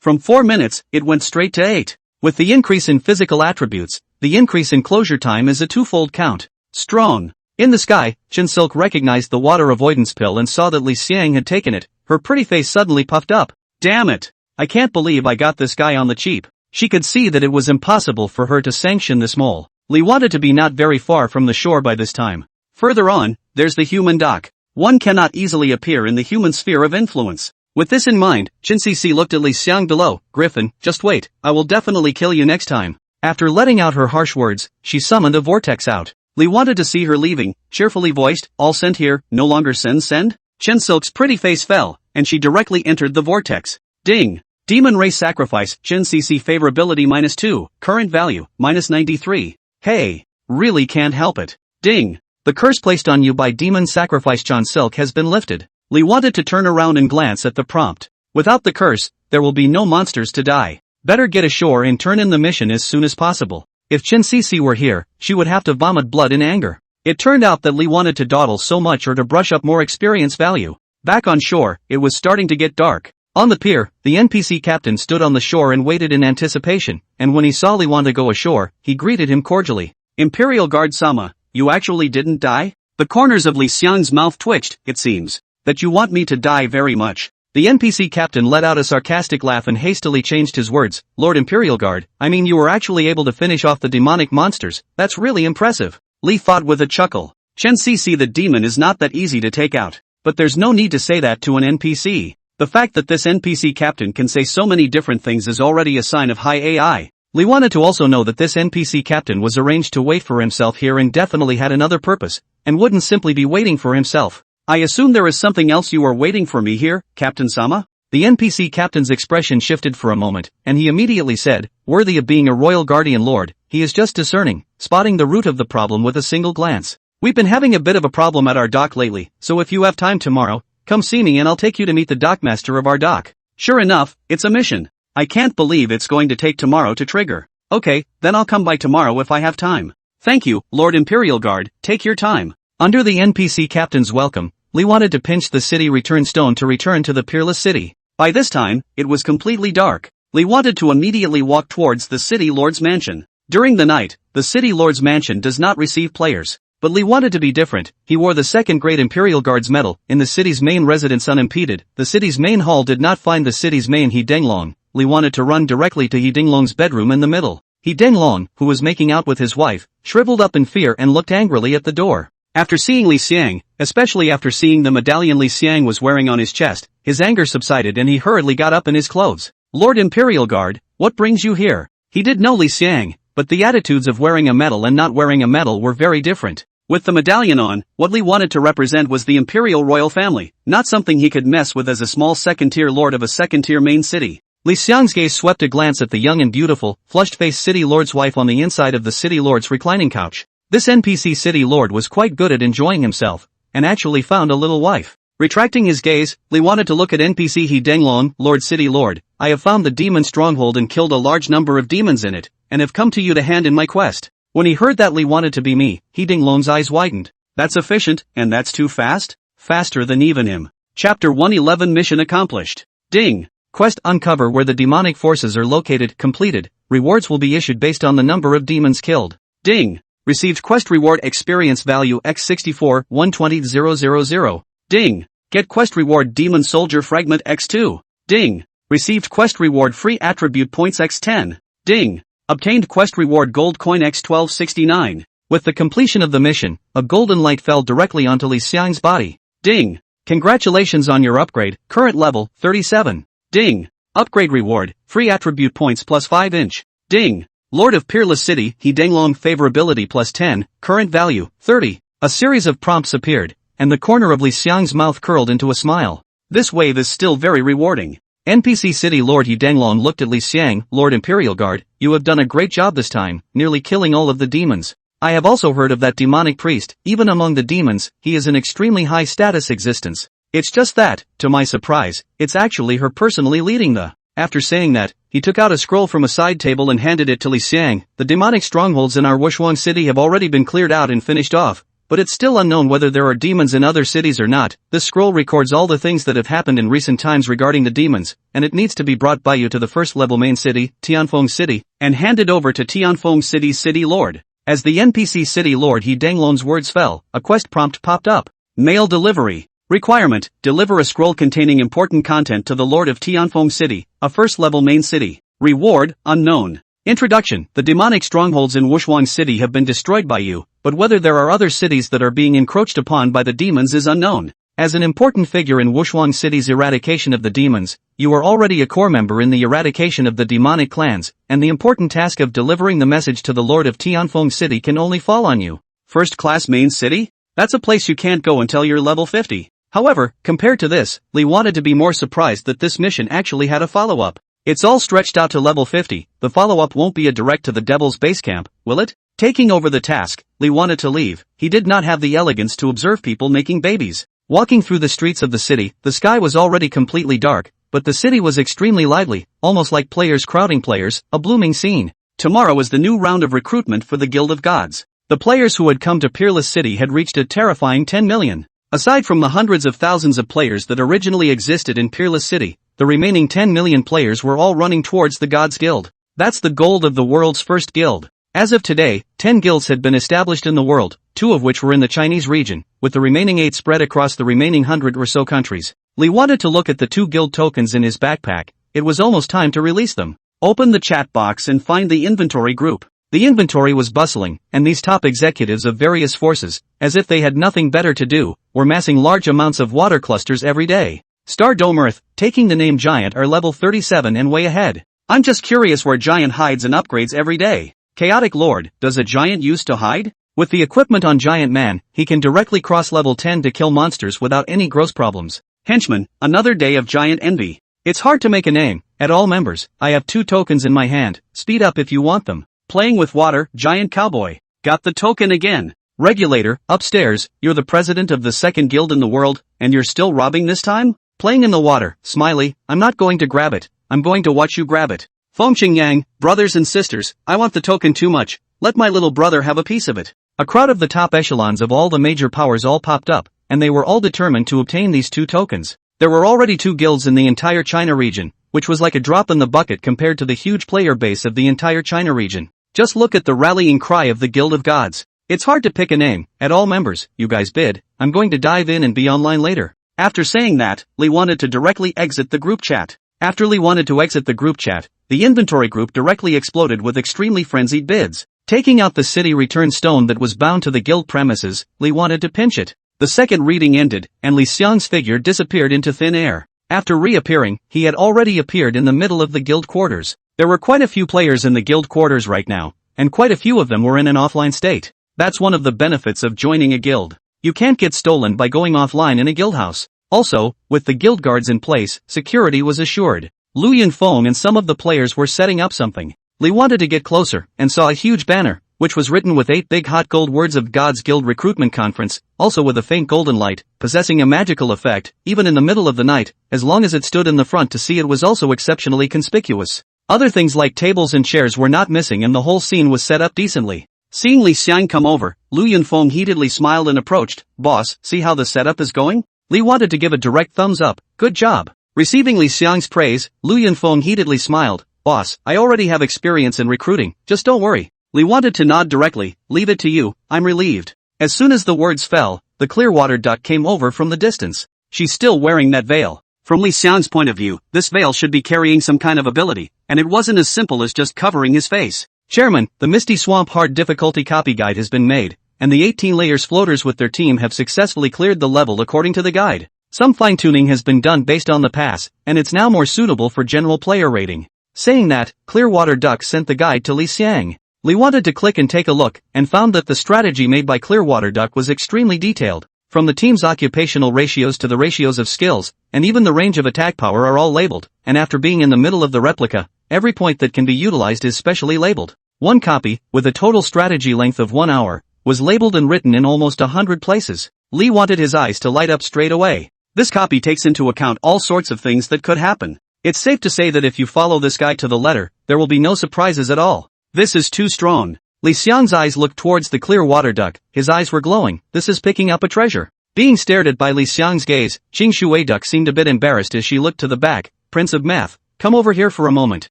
From 4 minutes, it went straight to 8. With the increase in physical attributes, the increase in closure time is a twofold count. Strong. In the sky, Jin Silk recognized the water avoidance pill and saw that Li Xiang had taken it. Her pretty face suddenly puffed up. Damn it! I can't believe I got this guy on the cheap. She could see that it was impossible for her to sanction this mole. Li wanted to be not very far from the shore by this time. Further on, there's the human dock. One cannot easily appear in the human sphere of influence. With this in mind, Jin Cc looked at Li Xiang below. Griffin, just wait, I will definitely kill you next time. After letting out her harsh words, she summoned a vortex out. Li wanted to see her leaving, cheerfully voiced, all sent here, no longer send? Jin Silk's pretty face fell, and she directly entered the vortex. Ding! Demon Race Sacrifice, Jin Cc Favorability -2, Current Value, -93. Hey! Really can't help it. Ding! The curse placed on you by Demon Sacrifice Jin Silk has been lifted. Li wanted to turn around and glance at the prompt. Without the curse, there will be no monsters to die. Better get ashore and turn in the mission as soon as possible. If Jin Cc were here, she would have to vomit blood in anger. It turned out that Li wanted to dawdle so much or to brush up more experience value. Back on shore, it was starting to get dark. On the pier, the NPC captain stood on the shore and waited in anticipation, and when he saw Li want to go ashore, he greeted him cordially. Imperial Guard Sama, you actually didn't die? The corners of Li Xiang's mouth twitched. It seems that you want me to die very much. The NPC captain let out a sarcastic laugh and hastily changed his words. Lord Imperial Guard, I mean you were actually able to finish off the demonic monsters, that's really impressive. Li thought with a chuckle. Chen Cc the demon is not that easy to take out. But there's no need to say that to an NPC. The fact that this NPC captain can say so many different things is already a sign of high AI. Li wanted to also know that this NPC captain was arranged to wait for himself here and definitely had another purpose, and wouldn't simply be waiting for himself. I assume there is something else you are waiting for me here, Captain Sama? The NPC captain's expression shifted for a moment, and he immediately said, worthy of being a royal guardian lord, he is just discerning, spotting the root of the problem with a single glance. We've been having a bit of a problem at our dock lately, so if you have time tomorrow, come see me and I'll take you to meet the dockmaster of our dock. Sure enough, it's a mission. I can't believe it's going to take tomorrow to trigger. Okay, then I'll come by tomorrow if I have time. Thank you, Lord Imperial Guard, take your time. Under the NPC captain's welcome, Li wanted to pinch the city return stone to return to the peerless city. By this time, it was completely dark. Li wanted to immediately walk towards the city lord's mansion. During the night, the city lord's mansion does not receive players. But Li wanted to be different. He wore the second-grade Imperial Guard's medal, in the city's main residence unimpeded. The city's main hall did not find the city's main He Denglong. Li wanted to run directly to He Denglong's bedroom in the middle. He Denglong, who was making out with his wife, shriveled up in fear and looked angrily at the door. After seeing Li Xiang, especially after seeing the medallion Li Xiang was wearing on his chest, his anger subsided and he hurriedly got up in his clothes. Lord Imperial Guard, what brings you here? He did know Li Xiang, but the attitudes of wearing a medal and not wearing a medal were very different. With the medallion on, what Li wanted to represent was the imperial royal family, not something he could mess with as a small second-tier lord of a second-tier main city. Li Xiang's gaze swept a glance at the young and beautiful, flushed-faced city lord's wife on the inside of the city lord's reclining couch. This NPC city lord was quite good at enjoying himself, and actually found a little wife. Retracting his gaze, Li wanted to look at NPC He Denglong. Lord City Lord, I have found the demon stronghold and killed a large number of demons in it, and have come to you to hand in my quest. When he heard that Li wanted to be me, He Denglong's eyes widened. That's efficient, and that's too fast? Faster than even him. Chapter 111 Mission accomplished. Ding! Quest uncover where the demonic forces are located. Completed. Rewards will be issued based on the number of demons killed. Ding! Received quest reward experience value x64 120,000. Ding! Get quest reward Demon Soldier Fragment x2. Ding! Received quest reward free attribute points x10. Ding! Obtained quest reward gold coin x1269. With the completion of the mission, a golden light fell directly onto Li Xiang's body. Ding! Congratulations on your upgrade, current level 37. Ding! Upgrade reward, free attribute points plus 5 inch. Ding! Lord of Peerless City, He Denglong favorability plus 10, current value 30. A series of prompts appeared, and the corner of Li Xiang's mouth curled into a smile. This wave is still very rewarding. NPC City Lord He Danglong looked at Li Xiang, Lord Imperial Guard, you have done a great job this time, nearly killing all of the demons. I have also heard of that demonic priest, even among the demons, he is an extremely high status existence. It's just that, to my surprise, it's actually her personally leading the. After saying that, he took out a scroll from a side table and handed it to Li Xiang. The demonic strongholds in our Wushuang city have already been cleared out and finished off, but it's still unknown whether there are demons in other cities or not. This scroll records all the things that have happened in recent times regarding the demons, and it needs to be brought by you to the first level main city, Tianfeng City, and handed over to Tianfeng City's city lord. As the NPC City Lord He Danglong's words fell, a quest prompt popped up. Mail delivery. Requirement, deliver a scroll containing important content to the Lord of Tianfeng City, a first-level main city. Reward, unknown. Introduction, the demonic strongholds in Wushuang City have been destroyed by you, but whether there are other cities that are being encroached upon by the demons is unknown. As an important figure in Wushuang City's eradication of the demons, you are already a core member in the eradication of the demonic clans, and the important task of delivering the message to the Lord of Tianfeng City can only fall on you. First-class main city? That's a place you can't go until you're level 50. However, compared to this, Li wanted to be more surprised that this mission actually had a follow-up. It's all stretched out to level 50, the follow-up won't be a direct to the Devil's base camp, will it? Taking over the task, Li wanted to leave. He did not have the elegance to observe people making babies. Walking through the streets of the city, the sky was already completely dark, but the city was extremely lively, almost like players crowding players, a blooming scene. Tomorrow is the new round of recruitment for the Guild of Gods. The players who had come to Peerless City had reached a terrifying 10 million. Aside from the hundreds of thousands of players that originally existed in Peerless City, the remaining 10 million players were all running towards the Gods Guild. That's the goal of the world's first guild. As of today, 10 guilds had been established in the world, 2 of which were in the Chinese region, with the remaining 8 spread across the remaining 100 or so countries. Li wanted to look at the 2 guild tokens in his backpack. It was almost time to release them. Open the chat box and find the inventory group. The inventory was bustling, and these top executives of various forces, as if they had nothing better to do, were massing large amounts of water clusters every day. Star Dome Earth, taking the name Giant, are level 37 and way ahead. I'm just curious where Giant hides and upgrades every day. Chaotic Lord, does a Giant used to hide? With the equipment on Giant Man, he can directly cross level 10 to kill monsters without any gross problems. Henchman, another day of Giant Envy. It's hard to make a name. At all members, I have 2 tokens in my hand, speed up if you want them. Playing with water, Giant Cowboy. Got the token again. Regulator, upstairs, you're the president of the second guild in the world, and you're still robbing this time? Playing in the water, Smiley, I'm not going to grab it, I'm going to watch you grab it. Fengqing Yang, brothers and sisters, I want the token too much, let my little brother have a piece of it. A crowd of the top echelons of all the major powers all popped up, and they were all determined to obtain these 2 tokens. There were already 2 guilds in the entire China region, which was like a drop in the bucket compared to the huge player base of the entire China region. Just look at the rallying cry of the Guild of Gods. It's hard to pick a name. At all members, you guys bid, I'm going to dive in and be online later. After saying that, Li wanted to directly exit the group chat. After Li wanted to exit the group chat, the inventory group directly exploded with extremely frenzied bids. Taking out the city return stone that was bound to the guild premises, Li wanted to pinch it. The second reading ended, and Li Xiang's figure disappeared into thin air. After reappearing, he had already appeared in the middle of the guild quarters. There were quite a few players in the guild quarters right now, and quite a few of them were in an offline state. That's one of the benefits of joining a guild. You can't get stolen by going offline in a guild house. Also, with the guild guards in place, security was assured. Lu Yunfeng and some of the players were setting up something. Li wanted to get closer, and saw a huge banner, which was written with 8 big hot gold words of God's Guild Recruitment Conference, also with a faint golden light, possessing a magical effect, even in the middle of the night, as long as it stood in the front to see it was also exceptionally conspicuous. Other things like tables and chairs were not missing and the whole scene was set up decently. Seeing Li Xiang come over, Lu Yunfeng heatedly smiled and approached. Boss, see how the setup is going? Li wanted to give a direct thumbs up. Good job. Receiving Li Xiang's praise, Lu Yunfeng heatedly smiled. Boss, I already have experience in recruiting, just don't worry. Li wanted to nod directly. Leave it to you, I'm relieved. As soon as the words fell, the Clearwater duck came over from the distance. She's still wearing that veil. From Li Xiang's point of view, this veil should be carrying some kind of ability, and it wasn't as simple as just covering his face. Chairman, the Misty Swamp Hard difficulty copy guide has been made, and the 18 layers floaters with their team have successfully cleared the level according to the guide. Some fine-tuning has been done based on the pass, and it's now more suitable for general player rating. Saying that, Clearwater Duck sent the guide to Li Xiang. Li wanted to click and take a look, and found that the strategy made by Clearwater Duck was extremely detailed. From the team's occupational ratios to the ratios of skills, and even the range of attack power are all labeled, and after being in the middle of the replica, every point that can be utilized is specially labeled. One copy, with a total strategy length of 1 hour, was labeled and written in almost 100 places. Lee wanted his eyes to light up straight away. This copy takes into account all sorts of things that could happen. It's safe to say that if you follow this guide to the letter, there will be no surprises at all. This is too strong. Li Xiang's eyes looked towards the clear water duck. His eyes were glowing. This is picking up a treasure. Being stared at by Li Xiang's gaze, Jing Shui duck seemed a bit embarrassed as she looked to the back. Prince of Math, come over here for a moment.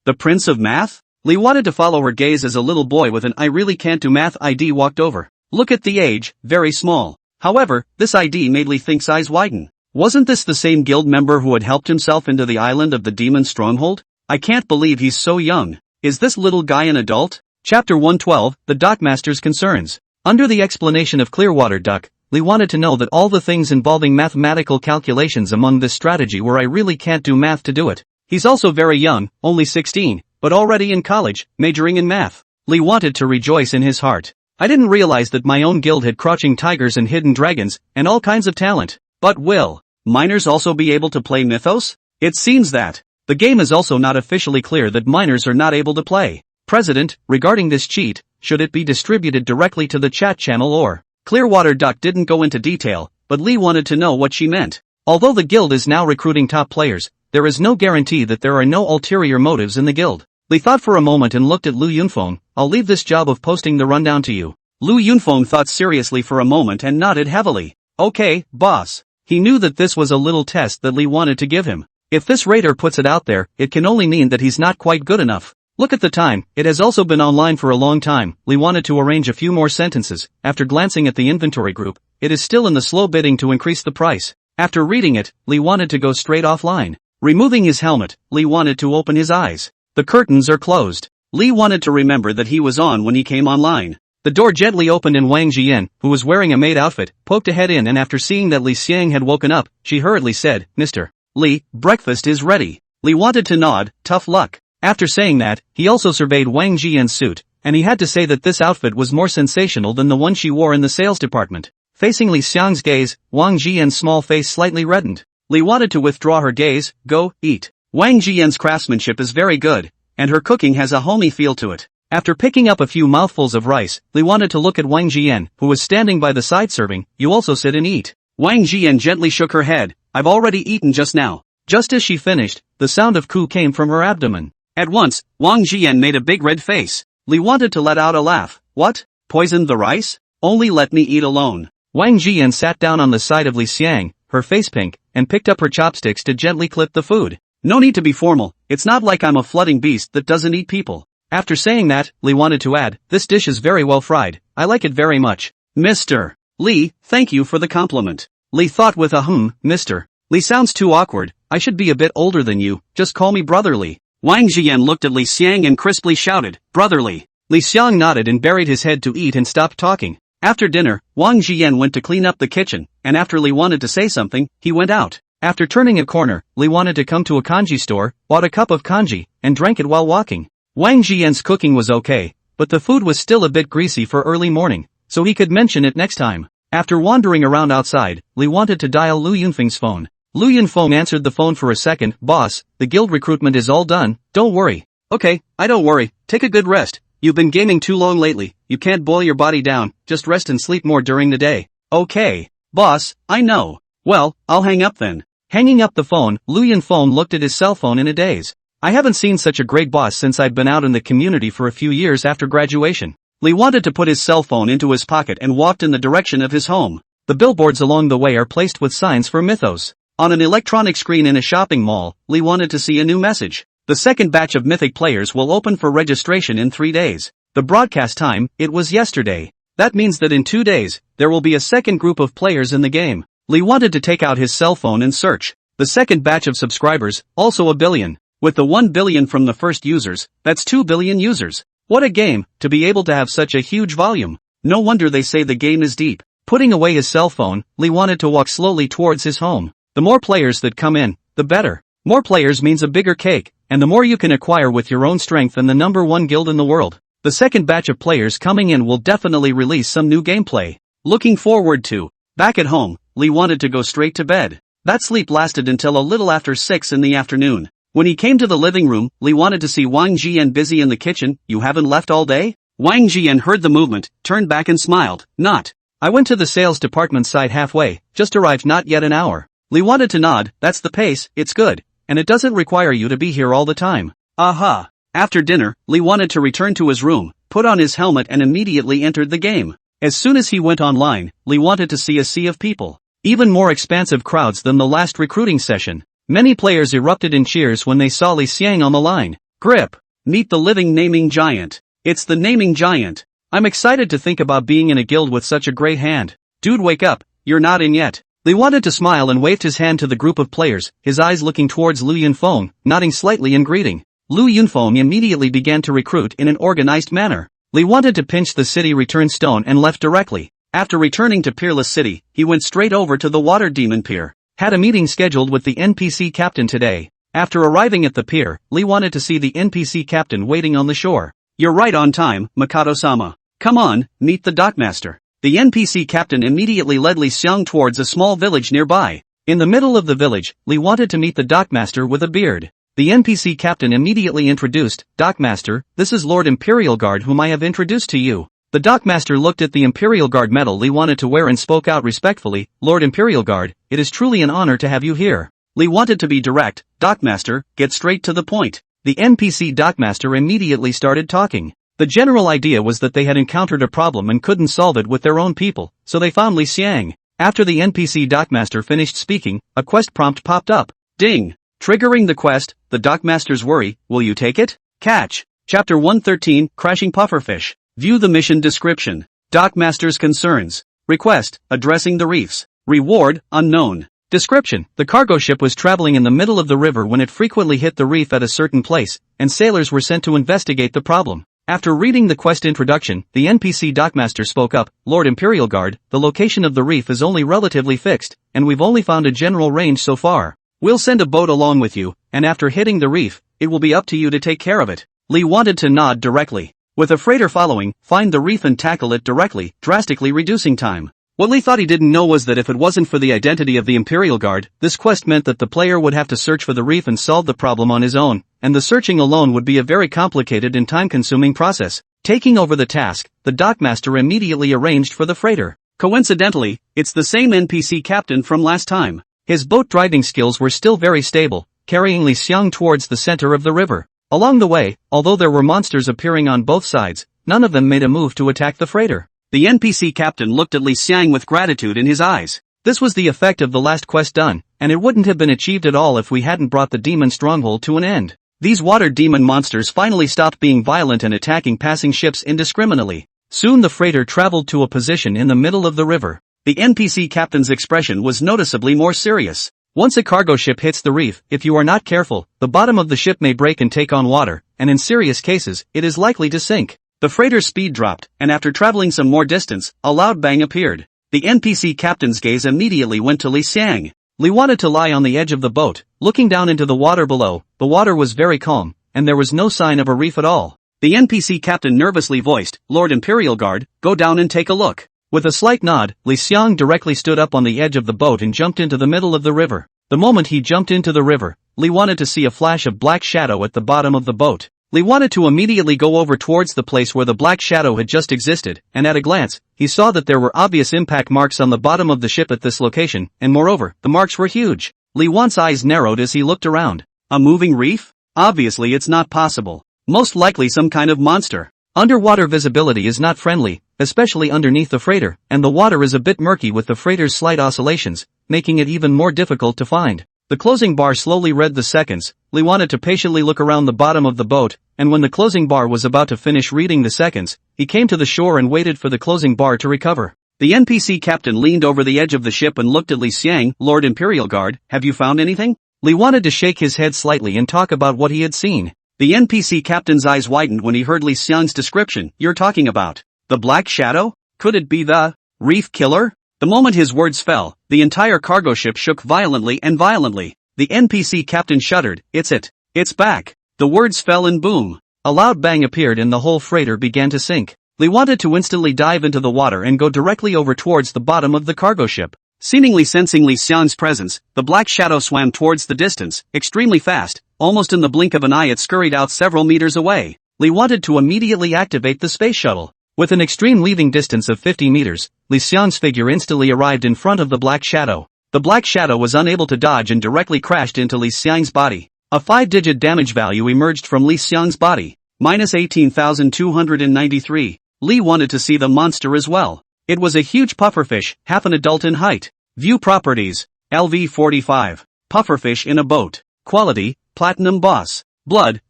The Prince of Math? Li wanted to follow her gaze as a little boy with an I really can't do math ID walked over. Look at the age, very small. However, this ID made Li think's eyes widen. Wasn't this the same guild member who had helped himself into the island of the demon stronghold? I can't believe he's so young. Is this little guy an adult? Chapter 112, The Dockmaster's Concerns. Under the explanation of Clearwater Duck, Lee wanted to know that all the things involving mathematical calculations among this strategy where I really can't do math to do it. He's also very young, only 16, but already in college, majoring in math. Lee wanted to rejoice in his heart. I didn't realize that my own guild had crouching tigers and hidden dragons, and all kinds of talent. But will minors also be able to play Mythos? It seems that the game is also not officially clear that minors are not able to play. President, regarding this cheat, should it be distributed directly to the chat channel or? Clearwater Duck didn't go into detail, but Lee wanted to know what she meant. Although the guild is now recruiting top players, there is no guarantee that there are no ulterior motives in the guild. Lee thought for a moment and looked at Lu Yunfeng. I'll leave this job of posting the rundown to you. Lu Yunfeng thought seriously for a moment and nodded heavily. Okay, boss. He knew that this was a little test that Lee wanted to give him. If this raider puts it out there, it can only mean that he's not quite good enough. Look at the time, it has also been online for a long time. Lee wanted to arrange a few more sentences. After glancing at the inventory group, it is still in the slow bidding to increase the price. After reading it, Lee wanted to go straight offline. Removing his helmet, Lee wanted to open his eyes. The curtains are closed. Lee wanted to remember that he was on when he came online. The door gently opened and Wang Jian, who was wearing a maid outfit, poked a head in and after seeing that Li Xiang had woken up, she hurriedly said, Mr. Lee, breakfast is ready. Lee wanted to nod, tough luck. After saying that, he also surveyed Wang Jian's suit, and he had to say that this outfit was more sensational than the one she wore in the sales department. Facing Li Xiang's gaze, Wang Jian's small face slightly reddened. Lee wanted to withdraw her gaze. Go, eat. Wang Jian's craftsmanship is very good, and her cooking has a homey feel to it. After picking up a few mouthfuls of rice, Lee wanted to look at Wang Jian, who was standing by the side serving. You also sit and eat. Wang Jian gently shook her head. I've already eaten just now. Just as she finished, the sound of coo came from her abdomen. At once, Wang Jian made a big red face. Lee wanted to let out a laugh. What? Poisoned the rice? Only let me eat alone. Wang Jian sat down on the side of Li Xiang, her face pink, and picked up her chopsticks to gently clip the food. No need to be formal, it's not like I'm a flooding beast that doesn't eat people. After saying that, Lee wanted to add, this dish is very well fried, I like it very much. Mr. Lee, thank you for the compliment. Lee thought with a Mr. Lee sounds too awkward, I should be a bit older than you, just call me brotherly. Wang Jian looked at Li Xiang and crisply shouted, brotherly. Li Xiang nodded and buried his head to eat and stopped talking. After dinner, Wang Jian went to clean up the kitchen, and after Li wanted to say something, he went out. After turning a corner, Li wanted to come to a kanji store, bought a cup of kanji, and drank it while walking. Wang Jian's cooking was okay, but the food was still a bit greasy for early morning, so he could mention it next time. After wandering around outside, Li wanted to dial Lu Yunfeng's phone. Lu Yunfeng answered the phone for a second. Boss, the guild recruitment is all done, don't worry. Okay, I don't worry, take a good rest. You've been gaming too long lately, you can't boil your body down, just rest and sleep more during the day. Okay. Boss, I know. Well, I'll hang up then. Hanging up the phone, Lu Yunfeng looked at his cell phone in a daze. I haven't seen such a great boss since I've been out in the community for a few years after graduation. Lee wanted to put his cell phone into his pocket and walked in the direction of his home. The billboards along the way are placed with signs for Mythos. On an electronic screen in a shopping mall, Lee wanted to see a new message. The second batch of Mythic players will open for registration in 3 days. The broadcast time, it was yesterday. That means that in 2 days, there will be a second group of players in the game. Lee wanted to take out his cell phone and search. The second batch of subscribers, also a billion. With the 1 billion from the first users, that's 2 billion users. What a game, to be able to have such a huge volume. No wonder they say the game is deep. Putting away his cell phone, Lee wanted to walk slowly towards his home. The more players that come in, the better. More players means a bigger cake, and the more you can acquire with your own strength and the #1 guild in the world. The second batch of players coming in will definitely release some new gameplay. Looking forward to. Back at home, Lee wanted to go straight to bed. That sleep lasted until a little after 6 in the afternoon. When he came to the living room, Lee wanted to see Wang Jian busy in the kitchen. "You haven't left all day?" Wang Jian heard the movement, turned back and smiled. "Not. I went to the sales department side halfway, just arrived not yet an hour." Lee wanted to nod. "That's the pace, it's good. And it doesn't require you to be here all the time." Aha. After dinner, Lee wanted to return to his room, put on his helmet and immediately entered the game. As soon as he went online, Lee wanted to see a sea of people. Even more expansive crowds than the last recruiting session. Many players erupted in cheers when they saw Lee Xiang on the line. Grip. Meet the living naming giant. It's the naming giant. I'm excited to think about being in a guild with such a great hand. Dude, wake up, you're not in yet. Lee wanted to smile and waved his hand to the group of players, his eyes looking towards Lu Yunfeng, nodding slightly in greeting. Lu Yunfeng immediately began to recruit in an organized manner. Lee wanted to pinch the city return stone and left directly. After returning to Peerless City, he went straight over to the Water Demon Pier. Had a meeting scheduled with the NPC captain today. After arriving at the pier, Lee wanted to see the NPC captain waiting on the shore. "You're right on time, Mikado-sama. Come on, meet the dockmaster." The NPC captain immediately led Lee Xiang towards a small village nearby. In the middle of the village, Lee wanted to meet the dockmaster with a beard. The NPC captain immediately introduced, "Dockmaster, this is Lord Imperial Guard whom I have introduced to you." The dockmaster looked at the Imperial Guard medal Lee wanted to wear and spoke out respectfully, "Lord Imperial Guard, it is truly an honor to have you here." Lee wanted to be direct. "Dockmaster, get straight to the point." The NPC dockmaster immediately started talking. The general idea was that they had encountered a problem and couldn't solve it with their own people, so they found Lee Xiang. After the NPC dockmaster finished speaking, a quest prompt popped up. Ding! Triggering the quest, the dockmaster's worry, "Will you take it?" Catch. Chapter 113, Crashing Pufferfish. View the mission description. Dockmaster's concerns. Request, addressing the reefs. Reward, unknown. Description, the cargo ship was traveling in the middle of the river when it frequently hit the reef at a certain place, and sailors were sent to investigate the problem. After reading the quest introduction, the NPC dockmaster spoke up, "Lord Imperial Guard, the location of the reef is only relatively fixed, and we've only found a general range so far. We'll send a boat along with you, and after hitting the reef, it will be up to you to take care of it." Lee wanted to nod directly. With a freighter following, find the reef and tackle it directly, drastically reducing time. What Lee thought he didn't know was that if it wasn't for the identity of the Imperial Guard, this quest meant that the player would have to search for the reef and solve the problem on his own, and the searching alone would be a very complicated and time-consuming process. Taking over the task, the dockmaster immediately arranged for the freighter. Coincidentally, it's the same NPC captain from last time. His boat driving skills were still very stable, carrying Li Xiang towards the center of the river. Along the way, although there were monsters appearing on both sides, none of them made a move to attack the freighter. The NPC captain looked at Li Xiang with gratitude in his eyes. This was the effect of the last quest done, and it wouldn't have been achieved at all if we hadn't brought the demon stronghold to an end. These water demon monsters finally stopped being violent and attacking passing ships indiscriminately. Soon the freighter traveled to a position in the middle of the river. The NPC captain's expression was noticeably more serious. Once a cargo ship hits the reef, if you are not careful, the bottom of the ship may break and take on water, and in serious cases, it is likely to sink. The freighter's speed dropped, and after traveling some more distance, a loud bang appeared. The NPC captain's gaze immediately went to Li Xiang. Li wanted to lie on the edge of the boat, looking down into the water below. The water was very calm, and there was no sign of a reef at all. The NPC captain nervously voiced, "Lord Imperial Guard, go down and take a look." With a slight nod, Li Xiang directly stood up on the edge of the boat and jumped into the middle of the river. The moment he jumped into the river, Li wanted to see a flash of black shadow at the bottom of the boat. Li wanted to immediately go over towards the place where the black shadow had just existed, and at a glance, he saw that there were obvious impact marks on the bottom of the ship at this location, and moreover, the marks were huge. Li Wan's eyes narrowed as he looked around. A moving reef? Obviously it's not possible. Most likely some kind of monster. Underwater visibility is not friendly, especially underneath the freighter, and the water is a bit murky with the freighter's slight oscillations, making it even more difficult to find. The closing bar slowly read the seconds. Li wanted to patiently look around the bottom of the boat, and when the closing bar was about to finish reading the seconds, he came to the shore and waited for the closing bar to recover. The NPC captain leaned over the edge of the ship and looked at Li Xiang. "Lord Imperial Guard, have you found anything?" Li wanted to shake his head slightly and talk about what he had seen. The NPC captain's eyes widened when he heard Li Xiang's description. "You're talking about the Black Shadow? Could it be the Reef Killer?" The moment his words fell, the entire cargo ship shook violently and violently. The NPC captain shuddered. It's back." The words fell and boom. A loud bang appeared and the whole freighter began to sink. Li wanted to instantly dive into the water and go directly over towards the bottom of the cargo ship. Seemingly sensing Li Xiang's presence, the black shadow swam towards the distance, extremely fast, almost in the blink of an eye it scurried out several meters away. Li wanted to immediately activate the space shuttle. With an extreme leaving distance of 50 meters, Li Xiang's figure instantly arrived in front of the black shadow. The black shadow was unable to dodge and directly crashed into Li Xiang's body. A 5-digit damage value emerged from Li Xiang's body. Minus 18,293. Li wanted to see the monster as well. It was a huge pufferfish, half an adult in height. View properties. LV45. Pufferfish in a boat. Quality, Platinum Boss. Blood,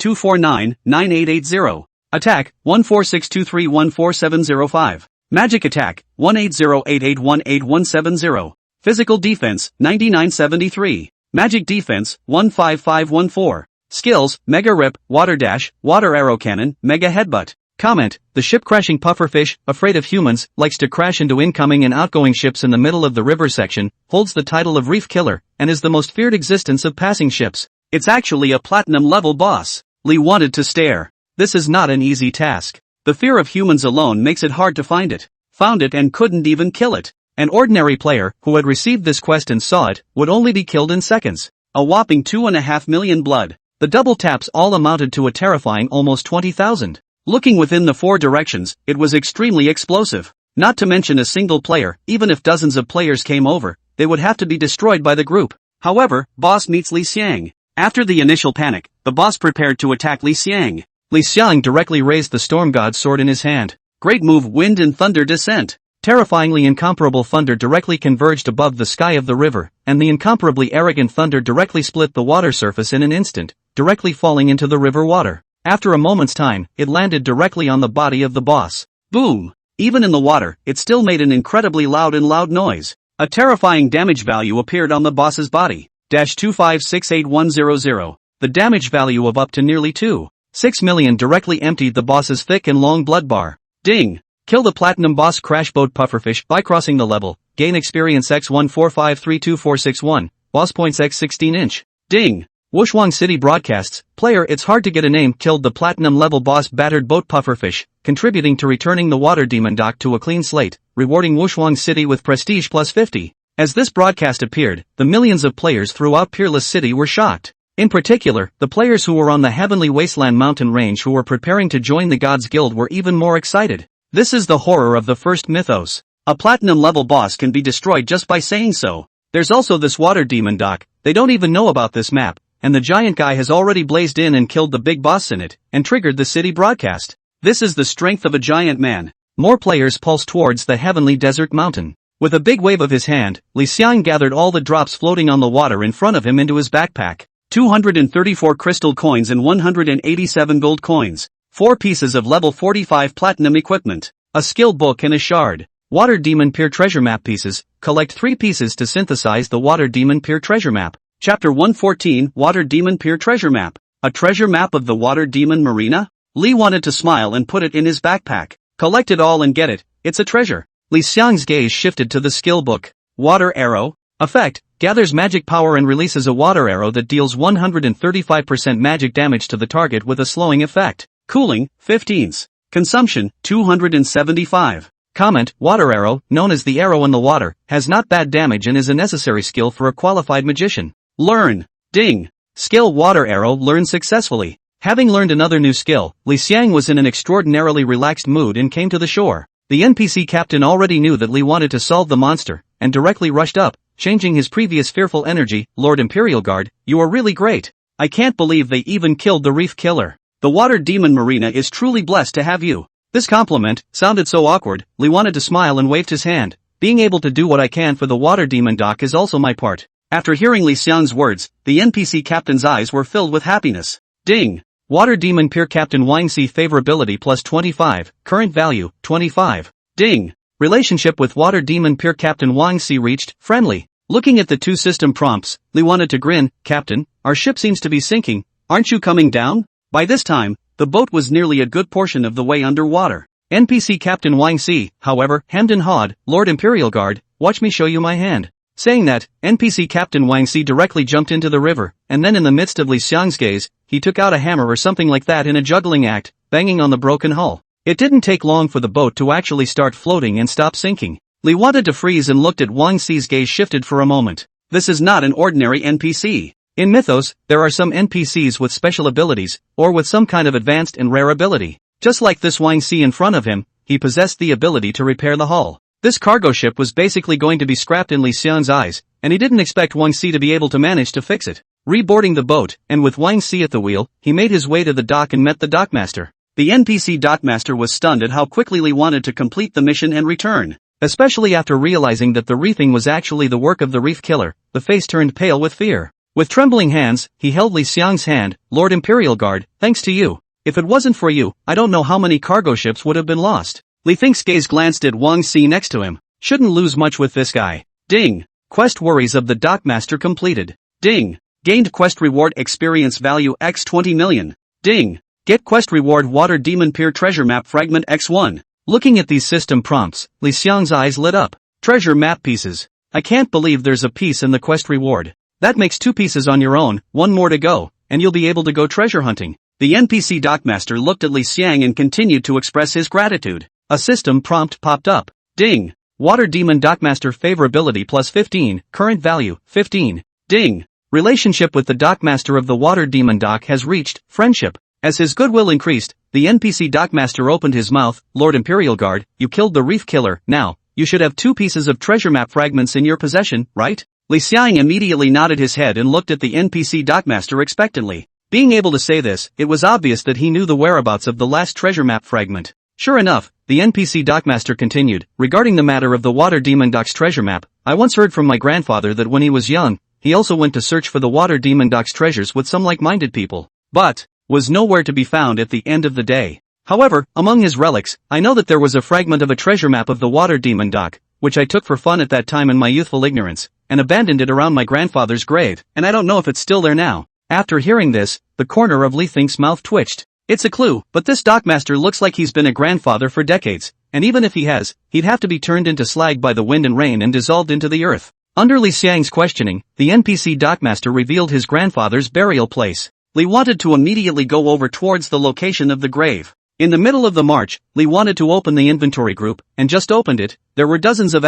249-9880. Attack, 14623147005. Magic Attack, 18088188170. Physical Defense, 9973. Magic Defense, 15514. Skills, Mega Rip, Water Dash, Water Arrow Cannon, Mega Headbutt. Comment, the ship-crashing pufferfish, afraid of humans, likes to crash into incoming and outgoing ships in the middle of the river section, holds the title of Reef Killer, and is the most feared existence of passing ships. It's actually a platinum-level boss. Li wanted to stare. This is not an easy task. The fear of humans alone makes it hard to find it. Found it and couldn't even kill it. An ordinary player, who had received this quest and saw it, would only be killed in seconds. A whopping 2.5 million blood. The double taps all amounted to a terrifying almost 20,000. Looking within the 4 directions, it was extremely explosive. Not to mention a single player, even if dozens of players came over, they would have to be destroyed by the group. However, boss meets Li Xiang. After the initial panic, the boss prepared to attack Li Xiang. Li Xiang directly raised the Storm God's sword in his hand. Great move, Wind and Thunder Descent. Terrifyingly incomparable thunder directly converged above the sky of the river, and the incomparably arrogant thunder directly split the water surface in an instant, directly falling into the river water. After a moment's time, it landed directly on the body of the boss. Boom! Even in the water, it still made an incredibly loud noise. A terrifying damage value appeared on the boss's body. 2568100. The damage value of up to nearly 2.6 million directly emptied the boss's thick and long blood bar. Ding! Kill the platinum boss crash boat pufferfish by crossing the level. Gain experience X145324661. Boss points X16 inch. Ding! Wushwang City broadcasts, player it's hard to get a name killed the platinum level boss battered boat pufferfish, contributing to returning the water demon dock to a clean slate, rewarding Wushwang City with prestige plus 50. As this broadcast appeared, the millions of players throughout Peerless City were shocked. In particular, the players who were on the Heavenly Wasteland mountain range who were preparing to join the Gods Guild were even more excited. This is the horror of the first mythos. A platinum level boss can be destroyed just by saying so. There's also this water demon dock, they don't even know about this map. And the giant guy has already blazed in and killed the big boss in it, and triggered the city broadcast. This is the strength of a giant man. More players pulsed towards the heavenly desert mountain. With a big wave of his hand, Li Xiang gathered all the drops floating on the water in front of him into his backpack. 234 crystal coins and 187 gold coins. 4 pieces of level 45 platinum equipment. A skill book and a shard. Water Demon Pier Treasure Map pieces. Collect 3 pieces to synthesize the Water Demon Pier Treasure Map. Chapter 114, Water Demon Pier Treasure Map. A treasure map of the Water Demon Marina? Li wanted to smile and put it in his backpack. Collect it all and get it, it's a treasure. Li Xiang's gaze shifted to the skill book. Water Arrow. Effect, gathers magic power and releases a water arrow that deals 135% magic damage to the target with a slowing effect. Cooling, 15s. Consumption, 275. Comment, Water Arrow, known as the arrow in the water, has not bad damage and is a necessary skill for a qualified magician. Learn. Ding. Skill Water Arrow learned successfully. Having learned another new skill, Li Xiang was in an extraordinarily relaxed mood and came to the shore. The NPC captain already knew that Li wanted to solve the monster, and directly rushed up, changing his previous fearful energy. Lord Imperial Guard, you are really great. I can't believe they even killed the Reef Killer. The Water Demon Marina is truly blessed to have you. This compliment sounded so awkward, Li wanted to smile and waved his hand. Being able to do what I can for the Water Demon dock is also my part. After hearing Li Xiang's words, the NPC captain's eyes were filled with happiness. Ding! Water Demon Pier Captain Wang Si favorability plus 25, current value, 25. Ding! Relationship with Water Demon Pier Captain Wang Si reached, friendly. Looking at the 2 system prompts, Li wanted to grin. Captain, our ship seems to be sinking, aren't you coming down? By this time, the boat was nearly a good portion of the way underwater. NPC Captain Wang Si, however, hemmed and hawed. Lord Imperial Guard, watch me show you my hand. Saying that, NPC Captain Wang Si directly jumped into the river, and then in the midst of Li Xiang's gaze, he took out a hammer or something like that in a juggling act, banging on the broken hull. It didn't take long for the boat to actually start floating and stop sinking. Li wanted to freeze and looked at Wang Xi's gaze shifted for a moment. This is not an ordinary NPC. In Mythos, there are some NPCs with special abilities, or with some kind of advanced and rare ability. Just like this Wang Xi in front of him, he possessed the ability to repair the hull. This cargo ship was basically going to be scrapped in Li Xiang's eyes, and he didn't expect Wang Xi to be able to manage to fix it. Reboarding the boat, and with Wang Xi at the wheel, he made his way to the dock and met the dockmaster. The NPC dockmaster was stunned at how quickly Li wanted to complete the mission and return. Especially after realizing that the reefing was actually the work of the reef killer, the face turned pale with fear. With trembling hands, he held Li Xiang's hand. Lord Imperial Guard, thanks to you. If it wasn't for you, I don't know how many cargo ships would have been lost. Li Feng's gaze glanced at Wang Xi next to him. Shouldn't lose much with this guy. Ding. Quest worries of the dockmaster completed. Ding. Gained quest reward experience value x 20 million. Ding. Get quest reward water demon pier treasure map fragment x1. Looking at these system prompts, Li Xiang's eyes lit up. Treasure map pieces. I can't believe there's a piece in the quest reward. That makes 2 pieces on your own, 1 more to go, and you'll be able to go treasure hunting. The NPC dockmaster looked at Li Xiang and continued to express his gratitude. A system prompt popped up. Ding. Water demon dockmaster favorability plus 15, current value, 15. Ding. Relationship with the dockmaster of the water demon dock has reached friendship. As his goodwill increased, the NPC dockmaster opened his mouth. Lord Imperial Guard, you killed the reef killer. Now, you should have 2 pieces of treasure map fragments in your possession, right? Li Xiang immediately nodded his head and looked at the NPC dockmaster expectantly. Being able to say this, it was obvious that he knew the whereabouts of the last treasure map fragment. Sure enough, the NPC dockmaster continued, regarding the matter of the water demon dock's treasure map, I once heard from my grandfather that when he was young, he also went to search for the water demon dock's treasures with some like-minded people, but was nowhere to be found at the end of the day. However, among his relics, I know that there was a fragment of a treasure map of the water demon dock, which I took for fun at that time in my youthful ignorance, and abandoned it around my grandfather's grave, and I don't know if it's still there now. After hearing this, the corner of Li Think's mouth twitched. It's a clue, but this dockmaster looks like he's been a grandfather for decades, and even if he has, he'd have to be turned into slag by the wind and rain and dissolved into the earth. Under Li Xiang's questioning, the NPC dockmaster revealed his grandfather's burial place. Li wanted to immediately go over towards the location of the grave. In the middle of the march, Li wanted to open the inventory group, and just opened it. There were dozens of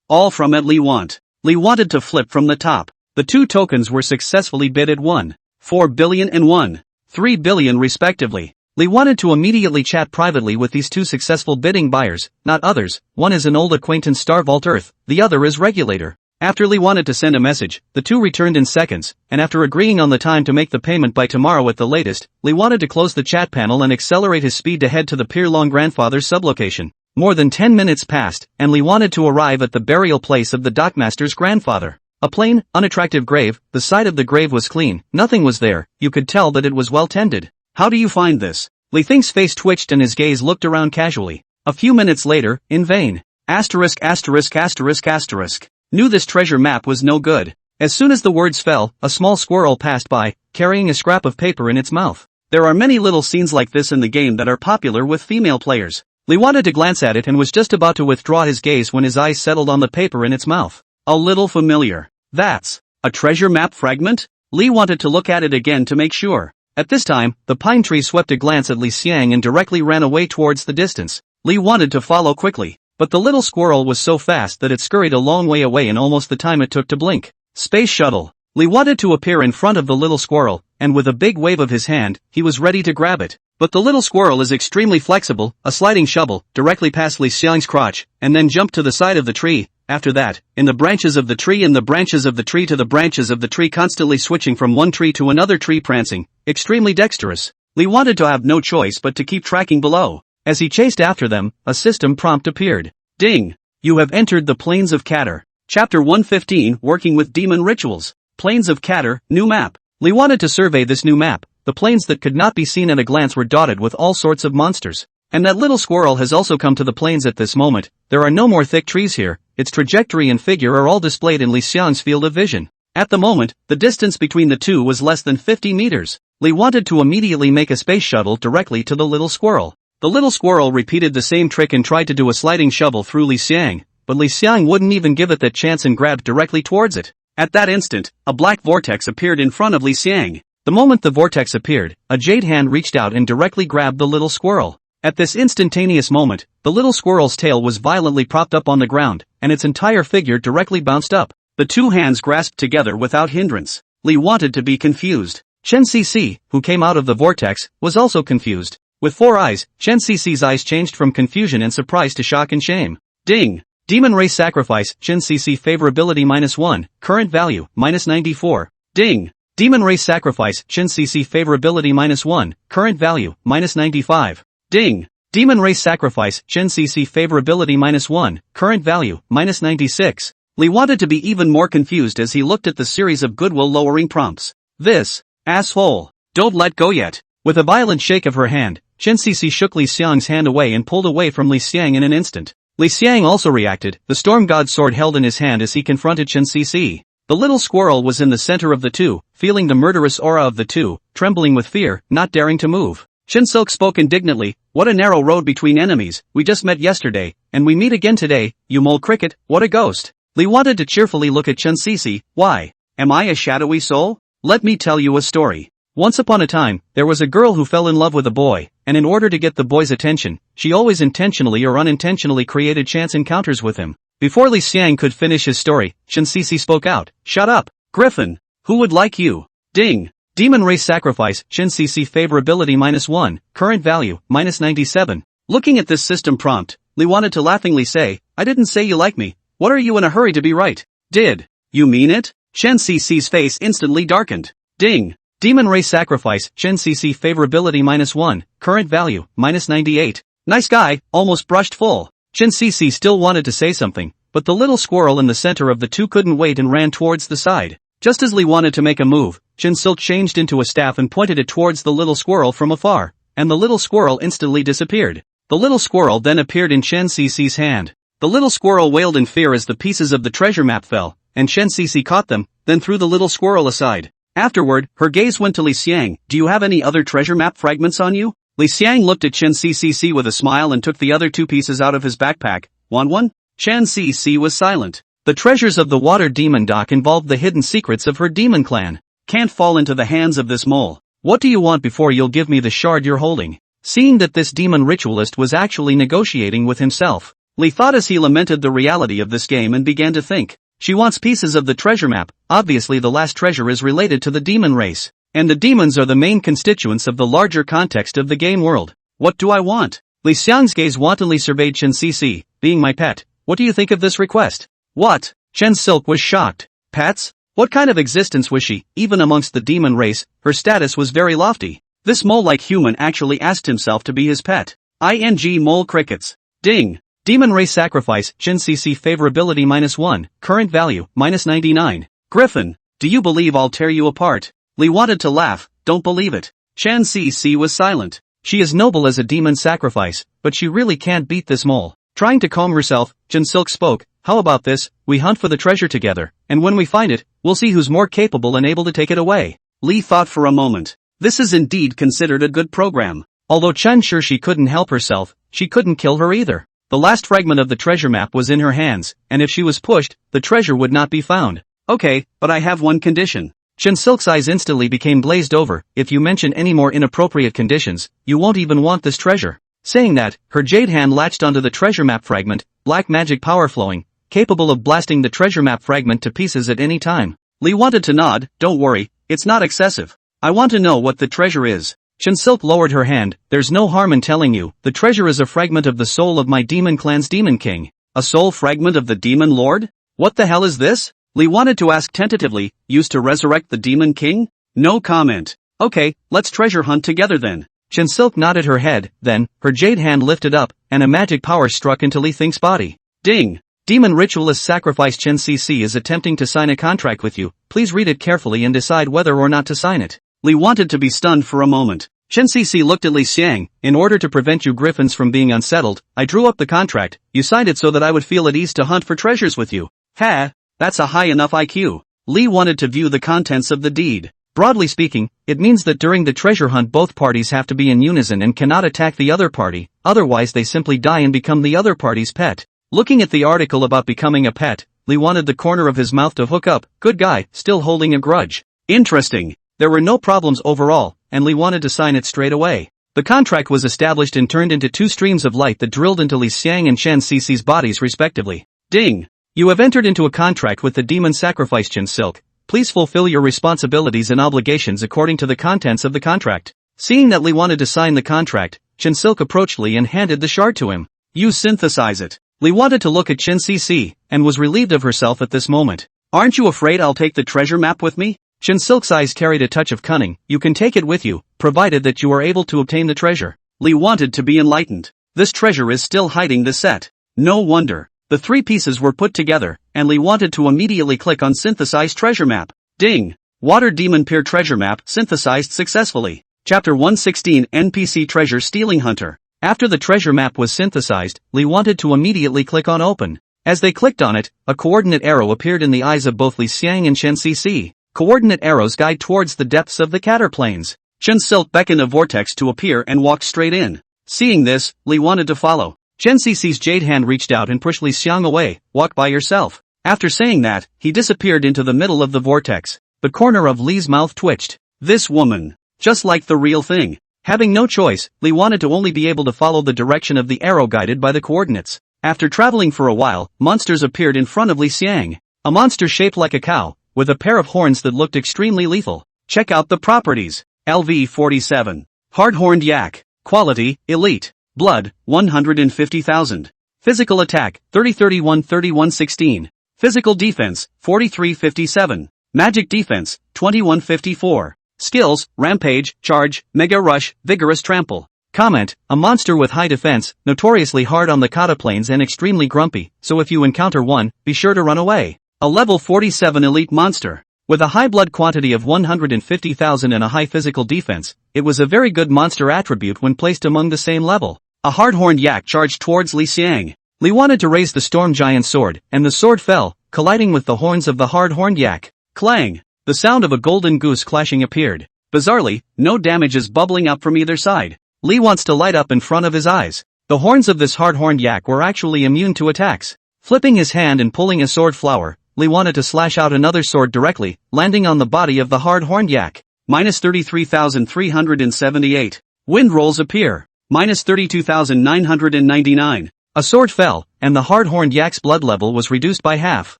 all from at Li want. Li wanted to flip from the top. The 2 tokens were successfully bid at 1.4 billion and 1.3 billion respectively. Li wanted to immediately chat privately with these 2 successful bidding buyers, not others. One is an old acquaintance Star Vault Earth, the other is Regulator. After Li wanted to send a message, the 2 returned in seconds, and after agreeing on the time to make the payment by tomorrow at the latest, Li wanted to close the chat panel and accelerate his speed to head to the Pier Long grandfather's sublocation. More than 10 minutes passed, and Li wanted to arrive at the burial place of the dockmaster's grandfather. A plain, unattractive grave. The side of the grave was clean, nothing was there, you could tell that it was well tended. How do you find this? Li Think's face twitched and his gaze looked around casually. A few minutes later, in vain. Asterisk asterisk asterisk asterisk. Knew this treasure map was no good. As soon as the words fell, a small squirrel passed by, carrying a scrap of paper in its mouth. There are many little scenes like this in the game that are popular with female players. Li wanted to glance at it and was just about to withdraw his gaze when his eyes settled on the paper in its mouth. A little familiar. That's a treasure map fragment? Li wanted to look at it again to make sure. At this time, the pine tree swept a glance at Li Xiang and directly ran away towards the distance. Li wanted to follow quickly, but the little squirrel was so fast that it scurried a long way away in almost the time it took to blink. Space shuttle. Li wanted to appear in front of the little squirrel, and with a big wave of his hand, he was ready to grab it. But the little squirrel is extremely flexible, a sliding shovel, directly past Li Xiang's crotch, and then jumped to the side of the tree. After that, in the branches of the tree and the branches of the tree to the branches of the tree, constantly switching from one tree to another tree, prancing, extremely dexterous. Li wanted to have no choice but to keep tracking below. As he chased after them, a system prompt appeared. Ding! You have entered the Plains of Katter. Chapter 115, Working with Demon Rituals. Plains of Katter, new map. Li wanted to survey this new map. The plains that could not be seen at a glance were dotted with all sorts of monsters. And that little squirrel has also come to the plains at this moment. There are no more thick trees here. Its trajectory and figure are all displayed in Li Xiang's field of vision. At the moment, the distance between the two was less than 50 meters. Li wanted to immediately make a space shuttle directly to the little squirrel. The little squirrel repeated the same trick and tried to do a sliding shovel through Li Xiang, but Li Xiang wouldn't even give it that chance and grabbed directly towards it. At that instant, a black vortex appeared in front of Li Xiang. The moment the vortex appeared, a jade hand reached out and directly grabbed the little squirrel. At this instantaneous moment, the little squirrel's tail was violently propped up on the ground, and its entire figure directly bounced up. The two hands grasped together without hindrance. Lee wanted to be confused. Chen Cc, who came out of the vortex, was also confused. With 4 eyes, Chen Cc's eyes changed from confusion and surprise to shock and shame. Ding! Demon Race Sacrifice, Chen Cc Favorability -1, Current Value, -94. Ding! Demon Race Sacrifice, Chen Cc Favorability -1, Current Value, -95. Ding! Demon Race Sacrifice, Chen Cc Favorability -1, Current Value, -96. Lee wanted to be even more confused as he looked at the series of goodwill-lowering prompts. This asshole! Don't let go yet! With a violent shake of her hand, Chen Cc shook Li Xiang's hand away and pulled away from Li Xiang in an instant. Li Xiang also reacted, the Storm God's sword held in his hand as he confronted Chen Cc. The little squirrel was in the center of the two, feeling the murderous aura of the two, trembling with fear, not daring to move. Chen Silk spoke indignantly, "What a narrow road between enemies, we just met yesterday, and we meet again today, you mole cricket, what a ghost." Li wanted to cheerfully look at Chen Cc. "Why? Am I a shadowy soul? Let me tell you a story. Once upon a time, there was a girl who fell in love with a boy, and in order to get the boy's attention, she always intentionally or unintentionally created chance encounters with him." Before Li Xiang could finish his story, Chen Cc spoke out, "Shut up, Griffin! Who would like you?" Ding! Demon Race Sacrifice, Chen Cc Favorability -1, Current Value, -97. Looking at this system prompt, Li wanted to laughingly say, "I didn't say you like me. What are you in a hurry to be right? Did you mean it?" Chen Cc's face instantly darkened. Ding! Demon Race Sacrifice, Chen Cc Favorability -1, Current Value, -98. Nice guy, almost brushed full. Chen Cc still wanted to say something, but the little squirrel in the center of the two couldn't wait and ran towards the side. Just as Li wanted to make a move, Chen Silk changed into a staff and pointed it towards the little squirrel from afar, and the little squirrel instantly disappeared. The little squirrel then appeared in Chen Cc's hand. The little squirrel wailed in fear as the pieces of the treasure map fell, and Chen Cc caught them, then threw the little squirrel aside. Afterward, her gaze went to Li Xiang. "Do you have any other treasure map fragments on you?" Li Xiang looked at Chen Cc with a smile and took the other 2 pieces out of his backpack. "Want one?" Chen Cc was silent. The treasures of the water demon dock involved the hidden secrets of her demon clan. "Can't fall into the hands of this mole. What do you want before you'll give me the shard you're holding?" Seeing that this demon ritualist was actually negotiating with himself, Li thought as he lamented the reality of this game and began to think. She wants pieces of the treasure map. Obviously the last treasure is related to the demon race, and the demons are the main constituents of the larger context of the game world. "What do I want?" Li Xiang's gaze wantonly surveyed Chen Cc. "Being my pet, what do you think of this request?" "What?" Chen Silk was shocked. "Pets? What kind of existence was she? Even amongst the demon race, her status was very lofty. This mole-like human actually asked himself to be his pet. Ing mole crickets. Ding! Demon Race Sacrifice, Chen Cc Favorability -1, Current Value, -99. Griffin, do you believe I'll tear you apart? Li wanted to laugh, don't believe it. Chen Cc was silent. She is noble as a demon sacrifice, but she really can't beat this mole. Trying to calm herself, Chen Silk spoke, how about this, we hunt for the treasure together, and when we find it, we'll see who's more capable and able to take it away. Li thought for a moment. This is indeed considered a good program. Although Chen sure she couldn't help herself, she couldn't kill her either. The last fragment of the treasure map was in her hands, and if she was pushed, the treasure would not be found. Okay, but I have one condition. Chen Silk's eyes instantly became glazed over. If you mention any more inappropriate conditions, you won't even want this treasure. Saying that, her jade hand latched onto the treasure map fragment, black magic power flowing, capable of blasting the treasure map fragment to pieces at any time. Li wanted to nod, don't worry, it's not excessive. I want to know what the treasure is. Chen Silk lowered her hand, there's no harm in telling you, the treasure is a fragment of the soul of my demon clan's demon king. A soul fragment of the demon lord? What the hell is this? Li wanted to ask tentatively, used to resurrect the demon king? No comment. Okay, let's treasure hunt together then. Chen Silk nodded her head, then, her jade hand lifted up, and a magic power struck into Li Think's body. Ding! Demon Ritualist Sacrifice Chen Cc is attempting to sign a contract with you, please read it carefully and decide whether or not to sign it. Li wanted to be stunned for a moment. Chen Cc looked at Li Xiang, in order to prevent you griffins from being unsettled, I drew up the contract, you signed it so that I would feel at ease to hunt for treasures with you. Ha! That's a high enough IQ. Li wanted to view the contents of the deed. Broadly speaking, it means that during the treasure hunt both parties have to be in unison and cannot attack the other party, otherwise they simply die and become the other party's pet. Looking at the article about becoming a pet, Li wanted the corner of his mouth to hook up, good guy, still holding a grudge. Interesting. There were no problems overall, and Li wanted to sign it straight away. The contract was established and turned into two streams of light that drilled into Li Xiang and Chen Xixi's bodies respectively. Ding! You have entered into a contract with the demon sacrifice Chen Silk. Please fulfill your responsibilities and obligations according to the contents of the contract. Seeing that Li wanted to sign the contract, Chen Silk approached Li and handed the shard to him. You synthesize it. Li wanted to look at Chen Cixi, and was relieved of herself at this moment. Aren't you afraid I'll take the treasure map with me? Chen Silk's eyes carried a touch of cunning. You can take it with you, provided that you are able to obtain the treasure. Li wanted to be enlightened. This treasure is still hiding the set. No wonder. The three pieces were put together, and Li wanted to immediately click on Synthesize Treasure Map. Ding! Water Demon Pier Treasure Map synthesized successfully. Chapter 116 NPC Treasure Stealing Hunter. After the treasure map was synthesized, Li wanted to immediately click on Open. As they clicked on it, a coordinate arrow appeared in the eyes of both Li Xiang and Chen Cixi. Coordinate arrows guide towards the depths of the Cater Plains. Chen Silk beckoned a vortex to appear and walked straight in. Seeing this, Li wanted to follow. Chen Cixi's jade hand reached out and pushed Li Xiang away. Walk by yourself. After saying that, he disappeared into the middle of the vortex. The corner of Li's mouth twitched. This woman. Just like the real thing. Having no choice, Li wanted to only be able to follow the direction of the arrow guided by the coordinates. After traveling for a while, monsters appeared in front of Li Xiang. A monster shaped like a cow, with a pair of horns that looked extremely lethal. Check out the properties. LV47. Hard-horned yak. Quality, elite. Blood, 150,000. Physical attack, 30-31-31-16. Physical defense, 43-57. Magic defense, 21-54. Skills, Rampage, Charge, Mega Rush, Vigorous Trample. Comment, a monster with high defense, notoriously hard on the Kata Plains and extremely grumpy, so if you encounter one, be sure to run away. A level 47 elite monster. With a high blood quantity of 150,000 and a high physical defense, it was a very good monster attribute when placed among the same level. A hard-horned yak charged towards Li Xiang. Li wanted to raise the storm giant sword, and the sword fell, colliding with the horns of the hard-horned yak. Clang! The sound of a golden goose clashing appeared. Bizarrely, no damage is bubbling up from either side. Li wants to light up in front of his eyes. The horns of this hard-horned yak were actually immune to attacks. Flipping his hand and pulling a sword flower, Li wanted to slash out another sword directly, landing on the body of the hard-horned yak. Minus 33,378. Wind rolls appear. Minus 32,999. A sword fell, and the hard-horned yak's blood level was reduced by half.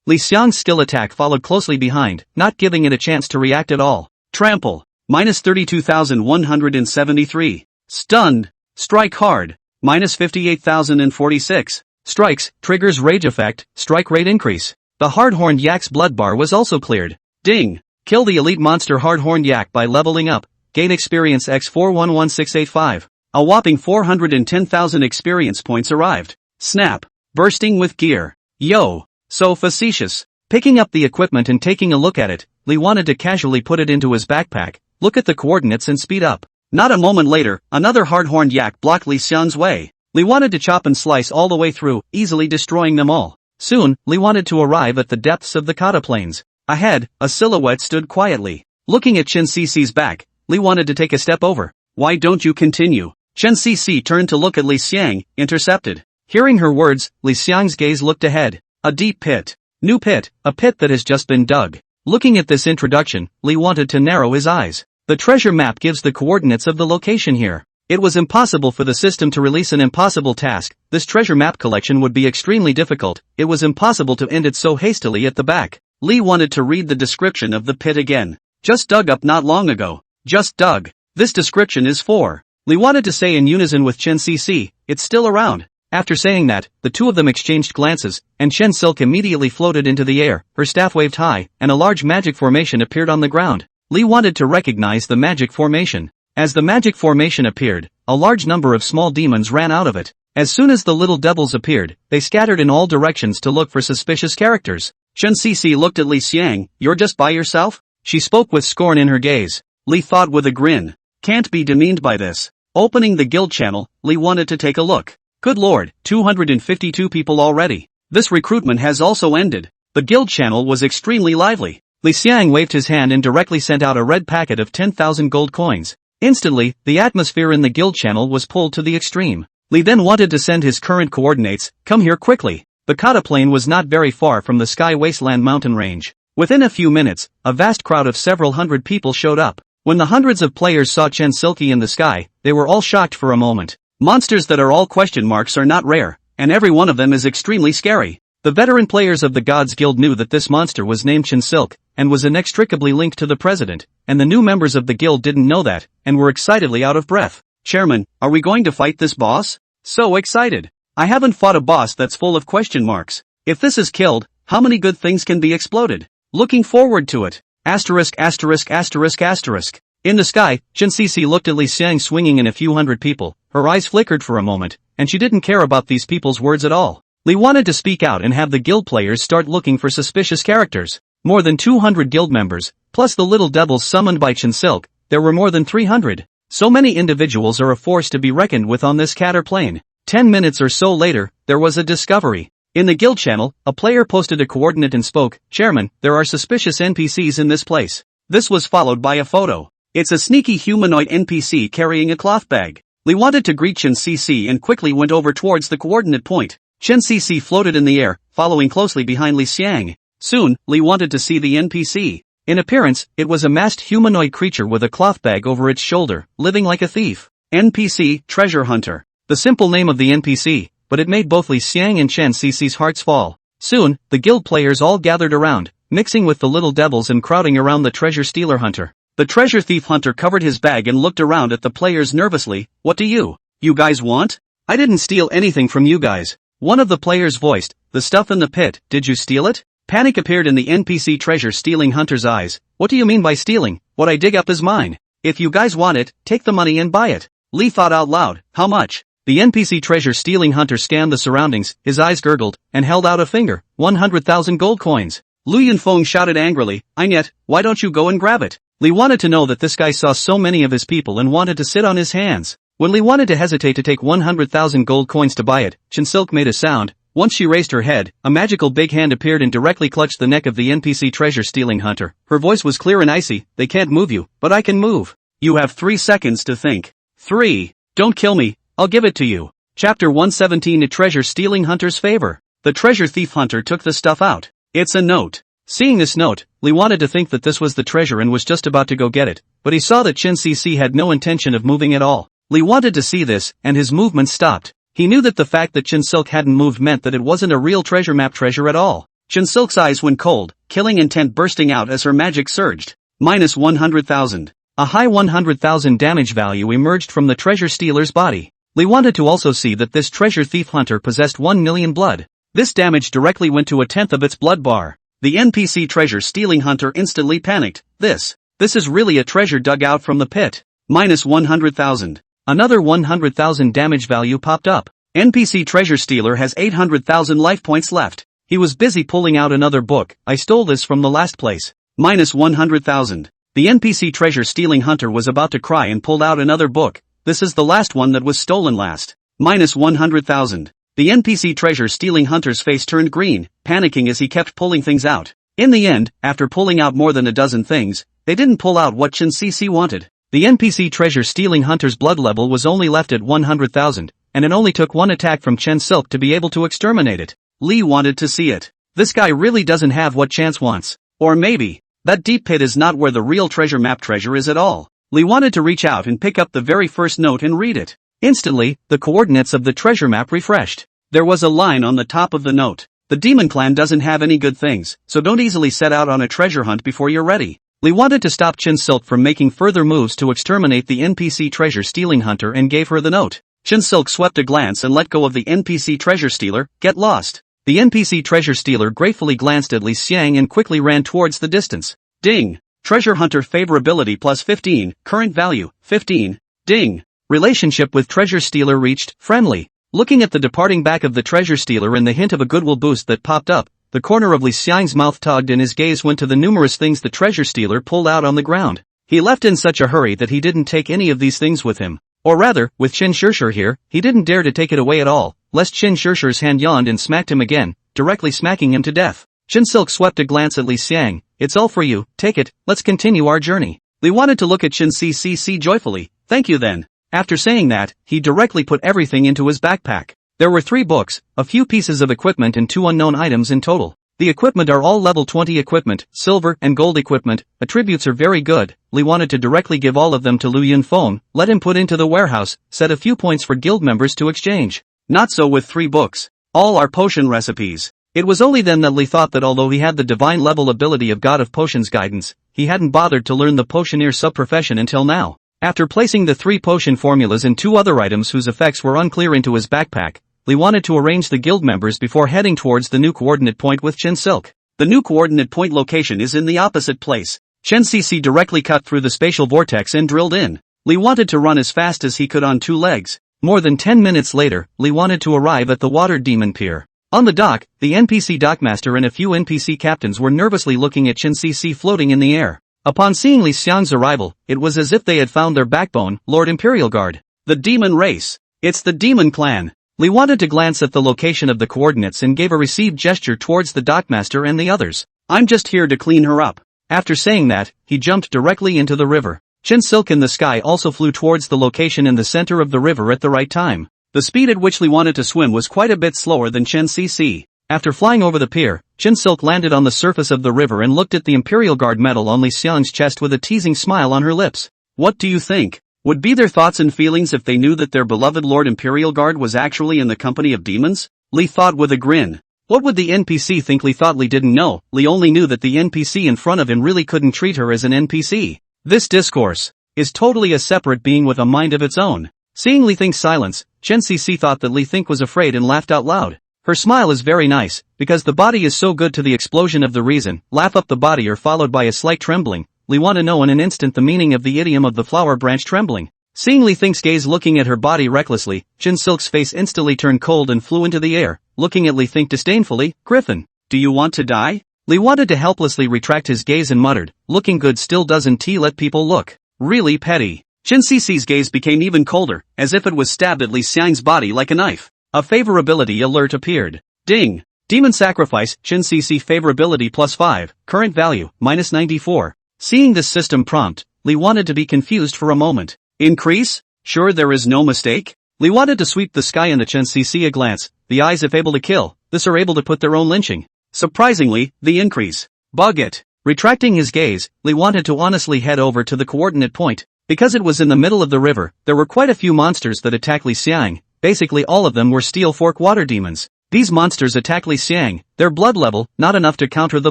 Li Xiang's skill attack followed closely behind, not giving it a chance to react at all. Trample. Minus 32,173. Stunned. Strike hard. Minus 58,046. Strikes, triggers rage effect, strike rate increase. The hard-horned yak's blood bar was also cleared. Ding. Kill the elite monster hard-horned yak by leveling up. Gain experience x 411685. A whopping 410,000 experience points arrived. Snap. Bursting with gear. Yo. So facetious. Picking up the equipment and taking a look at it, Li wanted to casually put it into his backpack, look at the coordinates and speed up. Not a moment later, another hard-horned yak blocked Li Xiang's way. Li wanted to chop and slice all the way through, easily destroying them all. Soon, Li wanted to arrive at the depths of the Kata Plains. Ahead, a silhouette stood quietly. Looking at Chen Cixi's back, Li wanted to take a step over. Why don't you continue? Chen Cixi turned to look at Li Xiang, intercepted. Hearing her words, Li Xiang's gaze looked ahead. A deep pit. New pit, a pit that has just been dug. Looking at this introduction, Li wanted to narrow his eyes. The treasure map gives the coordinates of the location here. It was impossible for the system to release an impossible task. This treasure map collection would be extremely difficult. It was impossible to end it so hastily at the back. Li wanted to read the description of the pit again. Just dug up not long ago. Just dug. This description is for. Li wanted to say in unison with Chen Cixi, it's still around. After saying that, the two of them exchanged glances, and Chen Silk immediately floated into the air, her staff waved high, and a large magic formation appeared on the ground. Li wanted to recognize the magic formation. As the magic formation appeared, a large number of small demons ran out of it. As soon as the little devils appeared, they scattered in all directions to look for suspicious characters. Chen Cixi looked at Li Xiang, you're just by yourself? She spoke with scorn in her gaze. Li thought with a grin. Can't be demeaned by this. Opening the guild channel, Li wanted to take a look. Good lord, 252 people already. This recruitment has also ended. The guild channel was extremely lively. Li Xiang waved his hand and directly sent out a red packet of 10,000 gold coins. Instantly, the atmosphere in the guild channel was pulled to the extreme. Li then wanted to send his current coordinates, come here quickly. The Kata Plain was not very far from the Sky Wasteland mountain range. Within a few minutes, a vast crowd of several hundred people showed up. When the hundreds of players saw Chen Silky in the sky, they were all shocked for a moment. Monsters that are all question marks are not rare, and every one of them is extremely scary. The veteran players of the Gods Guild knew that this monster was named Chen Silk, and was inextricably linked to the president, and the new members of the guild didn't know that, and were excitedly out of breath. Chairman, are we going to fight this boss? So excited. I haven't fought a boss that's full of question marks. If this is killed, how many good things can be exploded? Looking forward to it. Asterisk asterisk asterisk asterisk. In the sky, Chen Cece looked at Li Xiang swinging in a few hundred people. Her eyes flickered for a moment, and she didn't care about these people's words at all. Li wanted to speak out and have the guild players start looking for suspicious characters. More than 200 guild members, plus the little devils summoned by Chen Silk, there were more than 300. So many individuals are a force to be reckoned with on this Catter plane. 10 minutes or so later, there was a discovery. In the guild channel, a player posted a coordinate and spoke, Chairman, there are suspicious NPCs in this place. This was followed by a photo. It's a sneaky humanoid NPC carrying a cloth bag. Li wanted to greet Chen Cece and quickly went over towards the coordinate point. Chen Cece floated in the air, following closely behind Li Xiang. Soon, Li wanted to see the NPC. In appearance, it was a masked humanoid creature with a cloth bag over its shoulder, living like a thief. NPC, Treasure Hunter. The simple name of the NPC, but it made both Li Xiang and Chen Cece's hearts fall. Soon, the guild players all gathered around, mixing with the little devils and crowding around the treasure stealer hunter. The treasure thief hunter covered his bag and looked around at the players nervously. What do you guys want? I didn't steal anything from you guys. One of the players voiced, the stuff in the pit, did you steal it? Panic appeared in the NPC treasure stealing hunter's eyes. What do you mean by stealing? What I dig up is mine. If you guys want it, take the money and buy it. Li thought out loud, how much? The NPC treasure stealing hunter scanned the surroundings, his eyes gurgled, and held out a finger. 100,000 gold coins. Lu Yunfeng shouted angrily, Inet, why don't you go and grab it? Li wanted to know that this guy saw so many of his people and wanted to sit on his hands. When Li wanted to hesitate to take 100,000 gold coins to buy it, Chen Silk made a sound. Once she raised her head, a magical big hand appeared and directly clutched the neck of the NPC treasure stealing hunter. Her voice was clear and icy, they can't move you, but I can move. You have 3 seconds to think. 3. Don't kill me, I'll give it to you. Chapter 117 A Treasure Stealing Hunter's Favor. The treasure thief hunter took the stuff out. It's a note. Seeing this note, Li wanted to think that this was the treasure and was just about to go get it, but he saw that Chen Cece had no intention of moving at all. Li wanted to see this, and his movements stopped. He knew that the fact that Chen Silk hadn't moved meant that it wasn't a real treasure map treasure at all. Chen Silk's eyes went cold, killing intent bursting out as her magic surged. Minus 100,000. A high 100,000 damage value emerged from the treasure stealer's body. Li wanted to also see that this treasure thief hunter possessed 1 million blood. This damage directly went to a tenth of its blood bar. The NPC treasure stealing hunter instantly panicked. This is really a treasure dug out from the pit. Minus 100,000. Another 100,000 damage value popped up. NPC treasure stealer has 800,000 life points left. He was busy pulling out another book. I stole this from the last place. Minus 100,000. The NPC treasure stealing hunter was about to cry and pulled out another book. This is the last one that was stolen last. Minus 100,000. The NPC treasure stealing hunter's face turned green, panicking as he kept pulling things out. In the end, after pulling out more than a dozen things, they didn't pull out what Chen Cece wanted. The NPC treasure stealing hunter's blood level was only left at 100,000, and it only took one attack from Chen Silk to be able to exterminate it. Li wanted to see it. This guy really doesn't have what Chance wants. Or maybe, that deep pit is not where the real treasure map treasure is at all. Li wanted to reach out and pick up the very first note and read it. Instantly, the coordinates of the treasure map refreshed. There was a line on the top of the note. The demon clan doesn't have any good things, so don't easily set out on a treasure hunt before you're ready. Li wanted to stop Chen Silk from making further moves to exterminate the NPC treasure stealing hunter and gave her the note. Chen Silk swept a glance and let go of the NPC treasure stealer. Get lost. The NPC treasure stealer gratefully glanced at Li Xiang and quickly ran towards the distance. Ding. Treasure hunter favorability plus 15, current value, 15. Ding. Relationship with treasure stealer reached, friendly. Looking at the departing back of the treasure stealer and the hint of a goodwill boost that popped up, the corner of Li Xiang's mouth tugged and his gaze went to the numerous things the treasure stealer pulled out on the ground. He left in such a hurry that he didn't take any of these things with him. Or rather, with Qin Shishir here, he didn't dare to take it away at all, lest Qin Shishir's hand yawned and smacked him again, directly smacking him to death. Chen Silk swept a glance at Li Xiang. It's all for you, take it, let's continue our journey. Li wanted to look at Qin Cc joyfully. Thank you then. After saying that, he directly put everything into his backpack. There were 3 books, a few pieces of equipment and 2 unknown items in total. The equipment are all level 20 equipment, silver and gold equipment, attributes are very good. Li wanted to directly give all of them to Lu Yunfeng, let him put into the warehouse, set a few points for guild members to exchange. Not so with 3 books. All are potion recipes. It was only then that Li thought that although he had the divine level ability of God of Potions guidance, he hadn't bothered to learn the potioneer sub-profession until now. After placing the 3 potion formulas and 2 other items whose effects were unclear into his backpack, Li wanted to arrange the guild members before heading towards the new coordinate point with Chen Silk. The new coordinate point location is in the opposite place. Chen Cc directly cut through the spatial vortex and drilled in. Li wanted to run as fast as he could on 2 legs. More than 10 minutes later, Li wanted to arrive at the water demon pier. On the dock, the NPC dockmaster and a few NPC captains were nervously looking at Chen Cc floating in the air. Upon seeing Li Xiang's arrival, it was as if they had found their backbone, Lord Imperial Guard. The demon race. It's the demon clan. Li wanted to glance at the location of the coordinates and gave a received gesture towards the dockmaster and the others. I'm just here to clean her up. After saying that, he jumped directly into the river. Chen Silk in the sky also flew towards the location in the center of the river at the right time. The speed at which Li wanted to swim was quite a bit slower than Chen Cc. After flying over the pier, Chen Silk landed on the surface of the river and looked at the Imperial Guard medal on Li Xiang's chest with a teasing smile on her lips. What do you think would be their thoughts and feelings if they knew that their beloved Lord Imperial Guard was actually in the company of demons? Li thought with a grin. What would the NPC think? Li thought Li didn't know. Li only knew that the NPC in front of him really couldn't treat her as an NPC. This discourse is totally a separate being with a mind of its own. Seeing Li Think's silence, Chen Cc thought that Li Think was afraid and laughed out loud. Her smile is very nice, because the body is so good to the explosion of the reason, laugh up the body are followed by a slight trembling. Li want to know in an instant the meaning of the idiom of the flower branch trembling. Seeing Li Think's gaze looking at her body recklessly, Chen Silk's face instantly turned cold and flew into the air, looking at Li Think disdainfully. Griffin, do you want to die? Li wanted to helplessly retract his gaze and muttered, looking good still doesn't let people look. Really petty. Chen Cic's gaze became even colder, as if it was stabbed at Li Xiang's body like a knife. A favorability alert appeared. Ding! Demon sacrifice, Chen Cc favorability +5, current value, -94. Seeing this system prompt, Li wanted to be confused for a moment. Increase? Sure there is no mistake? Li wanted to sweep the sky into Chen Cc a glance, the eyes if able to kill, this are able to put their own lynching. Surprisingly, the increase. Bug it. Retracting his gaze, Li wanted to honestly head over to the coordinate point. Because it was in the middle of the river, there were quite a few monsters that attacked Li Xiang. Basically all of them were steel fork water demons. These monsters attack Li Xiang, their blood level, not enough to counter the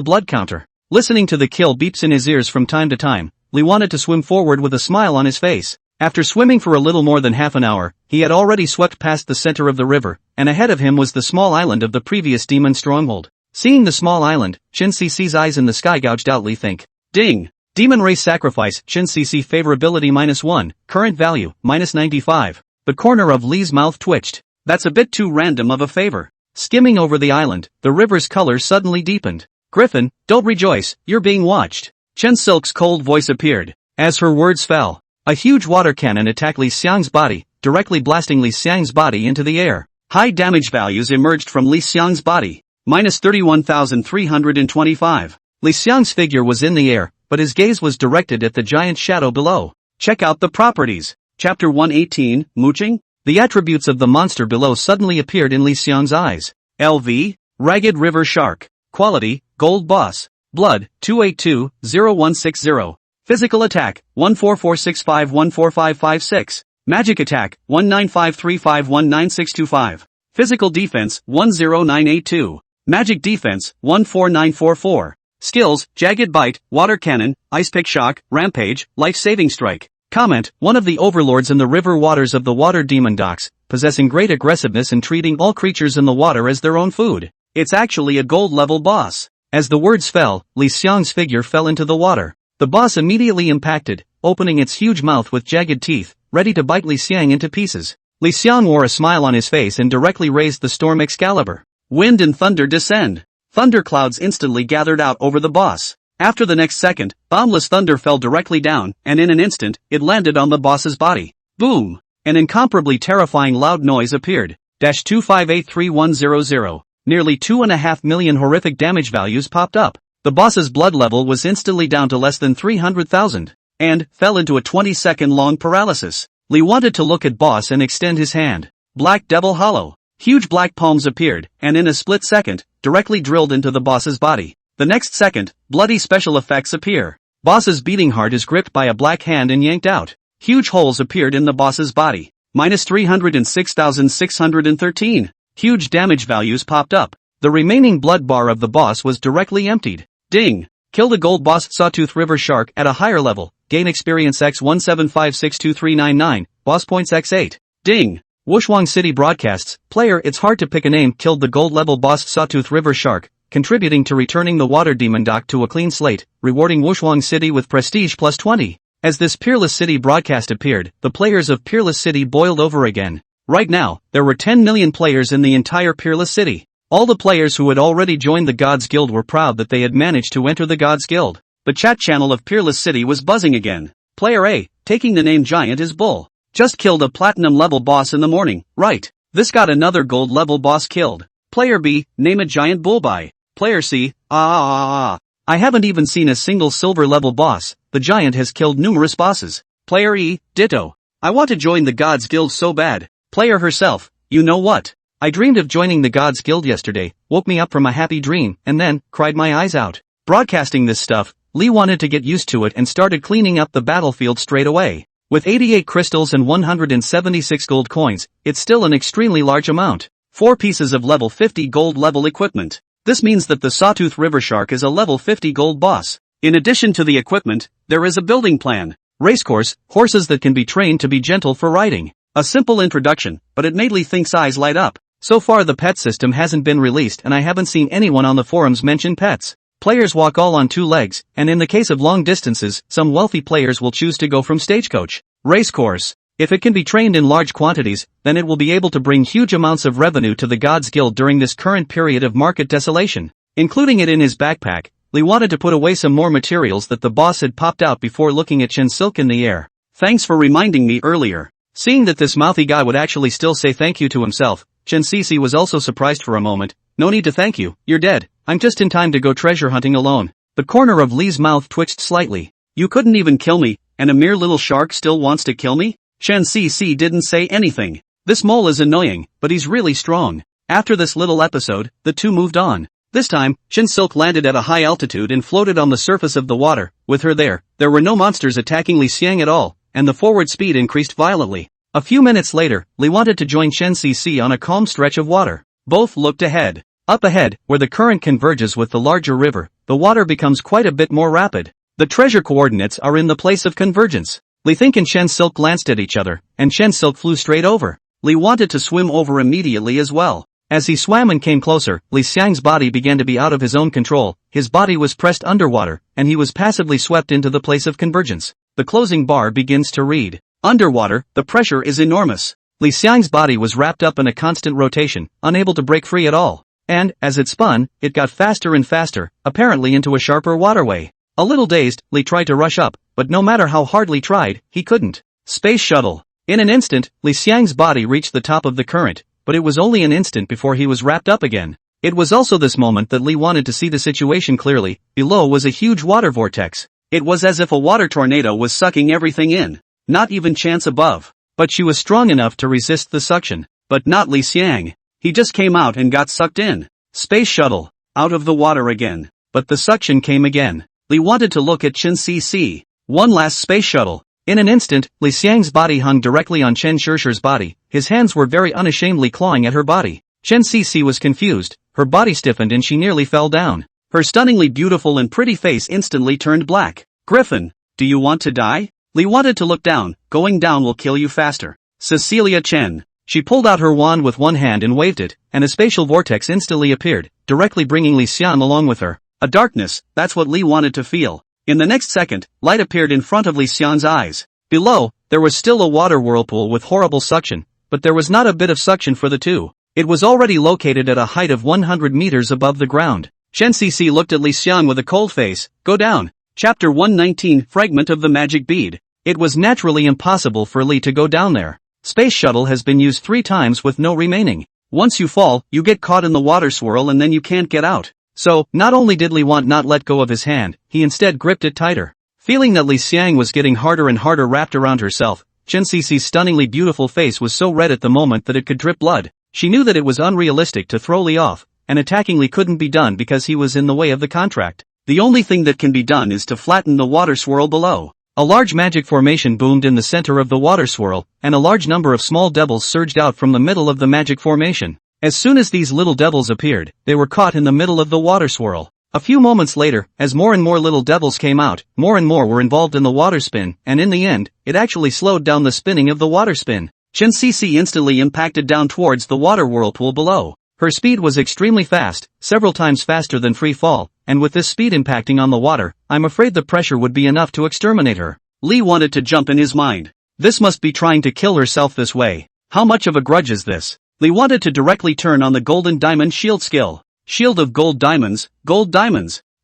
blood counter. Listening to the kill beeps in his ears from time to time, Li wanted to swim forward with a smile on his face. After swimming for a little more than half an hour, he had already swept past the center of the river, and ahead of him was the small island of the previous demon stronghold. Seeing the small island, Chen Cc's eyes in the sky gouged out Li Think. Ding! Demon race sacrifice, Chen Cc favorability -1, current value, -95. The corner of Li's mouth twitched. That's a bit too random of a favor. Skimming over the island, the river's color suddenly deepened. Griffin, don't rejoice, you're being watched. Chen Silk's cold voice appeared. As her words fell, a huge water cannon attacked Li Xiang's body, directly blasting Li Xiang's body into the air. High damage values emerged from Li Xiang's body. -31,325. Li Xiang's figure was in the air, but his gaze was directed at the giant shadow below. Check out the properties. Chapter 118, Mooching? The attributes of the monster below suddenly appeared in Li Xiang's eyes. LV, Ragged River Shark. Quality, Gold Boss. Blood, 282-0160. Physical Attack, 14465-14556. Magic Attack, 19535-19625. Physical Defense, 10982. Magic Defense, 14944. Skills, Jagged Bite, Water Cannon, Ice Pick Shock, Rampage, Life Saving Strike. Comment, one of the overlords in the river waters of the water demon docks, possessing great aggressiveness and treating all creatures in the water as their own food. It's actually a gold level boss. As the words fell, Li Xiang's figure fell into the water. The boss immediately impacted, opening its huge mouth with jagged teeth, ready to bite Li Xiang into pieces. Li Xiang wore a smile on his face and directly raised the storm Excalibur. Wind and thunder descend. Thunderclouds instantly gathered out over the boss. After the next second, boundless thunder fell directly down, and in an instant, it landed on the boss's body. Boom! An incomparably terrifying loud noise appeared. 2583100. Nearly 2.5 million horrific damage values popped up. The boss's blood level was instantly down to less than 300,000, and fell into a 20-second long paralysis. Li wanted to look at boss and extend his hand. Black Devil Hollow. Huge black palms appeared, and in a split second, directly drilled into the boss's body. The next second, bloody special effects appear. Boss's beating heart is gripped by a black hand and yanked out. Huge holes appeared in the boss's body. Minus 306,613. Huge damage values popped up. The remaining blood bar of the boss was directly emptied. Ding! Kill the gold boss Sawtooth River Shark at a higher level. Gain experience X17562399. Boss points X8. Ding! Wushwang City broadcasts. Player, it's hard to pick a name. Killed the gold level boss Sawtooth River Shark, contributing to returning the water demon dock to a clean slate, rewarding Wushwang City with prestige plus 20. As this Peerless City broadcast appeared, the players of Peerless City boiled over again. Right now, there were 10 million players in the entire Peerless City. All the players who had already joined the Gods Guild were proud that they had managed to enter the Gods Guild. The chat channel of Peerless City was buzzing again. Player A, taking the name Giant is bull. Just killed a platinum level boss in the morning, right? This got another gold level boss killed. Player B, name a giant bull by. Player C, I haven't even seen a single silver level boss. The giant has killed numerous bosses. Player E, ditto. I want to join the Gods Guild so bad. Player herself, you know what? I dreamed of joining the Gods Guild yesterday, woke me up from a happy dream, and then, cried my eyes out. Broadcasting this stuff, Lee wanted to get used to it and started cleaning up the battlefield straight away. With 88 crystals and 176 gold coins, it's still an extremely large amount. 4 pieces of level 50 gold level equipment. This means that the Sawtooth River Shark is a level 50 gold boss. In addition to the equipment, there is a building plan. Racecourse, horses that can be trained to be gentle for riding. A simple introduction, but it made Lee Think's eyes light up. So far the pet system hasn't been released and I haven't seen anyone on the forums mention pets. Players walk all on 2 legs, and in the case of long distances, some wealthy players will choose to go from stagecoach. Racecourse. If it can be trained in large quantities, then it will be able to bring huge amounts of revenue to the Gods Guild during this current period of market desolation. Including it in his backpack, Lee wanted to put away some more materials that the boss had popped out before looking at Chen Silk in the air. Thanks for reminding me earlier. Seeing that this mouthy guy would actually still say thank you to himself, Chen Cece was also surprised for a moment. No need to thank you, you're dead. I'm just in time to go treasure hunting alone. The corner of Lee's mouth twitched slightly. You couldn't even kill me, and a mere little shark still wants to kill me? Chen Cece didn't say anything. This mole is annoying, but he's really strong. After this little episode, the two moved on. This time, Chen Silk landed at a high altitude and floated on the surface of the water. With her there were no monsters attacking Li Xiang at all, and the forward speed increased violently. A few minutes later, Li wanted to join Chen Cece on a calm stretch of water. Both looked ahead. Up ahead, where the current converges with the larger river, the water becomes quite a bit more rapid. The treasure coordinates are in the place of convergence. Li Think and Chen Silk glanced at each other, and Chen Silk flew straight over. Li wanted to swim over immediately as well. As he swam and came closer, Li Xiang's body began to be out of his own control. His body was pressed underwater, and he was passively swept into the place of convergence. The closing bar begins to read. Underwater, the pressure is enormous. Li Xiang's body was wrapped up in a constant rotation, unable to break free at all. And, as it spun, it got faster and faster, apparently into a sharper waterway. A little dazed, Li tried to rush up, but no matter how hard Li tried, he couldn't. Space shuttle. In an instant, Li Xiang's body reached the top of the current, but it was only an instant before he was wrapped up again. It was also this moment that Li wanted to see the situation clearly. Below was a huge water vortex. It was as if a water tornado was sucking everything in. Not even chance above. But she was strong enough to resist the suction. But not Li Xiang. He just came out and got sucked in. Space shuttle. Out of the water again. But the suction came again. Li wanted to look at Chen Cece. One last space shuttle. In an instant, Li Xiang's body hung directly on Chen Shishir's body. His hands were very unashamedly clawing at her body. Chen Cece was confused. Her body stiffened and she nearly fell down. Her stunningly beautiful and pretty face instantly turned black. Griffin, do you want to die? Li wanted to look down. Going down will kill you faster. Cecilia Chen. She pulled out her wand with one hand and waved it, and a spatial vortex instantly appeared, directly bringing Li Xiang along with her. A darkness, that's what Li wanted to feel. In the next second, light appeared in front of Li Xiang's eyes. Below, there was still a water whirlpool with horrible suction, but there was not a bit of suction for the two. It was already located at a height of 100 meters above the ground. Chen Cece looked at Li Xiang with a cold face. Go down. Chapter 119 Fragment of the Magic Bead. It was naturally impossible for Li to go down there. Space shuttle has been used 3 times with no remaining. Once you fall, you get caught in the water swirl and then you can't get out. So, not only did Li want not let go of his hand, he instead gripped it tighter. Feeling that Li Xiang was getting harder and harder wrapped around herself, Chen Cece's stunningly beautiful face was so red at the moment that it could drip blood. She knew that it was unrealistic to throw Lee off, and attacking Lee couldn't be done because he was in the way of the contract. The only thing that can be done is to flatten the water swirl below. A large magic formation boomed in the center of the water swirl, and a large number of small devils surged out from the middle of the magic formation. As soon as these little devils appeared, they were caught in the middle of the water swirl. A few moments later, as more and more little devils came out, more and more were involved in the water spin, and in the end, it actually slowed down the spinning of the water spin. Chen Cece instantly impacted down towards the water whirlpool below. Her speed was extremely fast, several times faster than free fall, and with this speed impacting on the water, I'm afraid the pressure would be enough to exterminate her. Lee wanted to jump in his mind. This must be trying to kill herself this way. How much of a grudge is this? Lee wanted to directly turn on the Golden Diamond Shield skill. Shield of Gold Diamonds,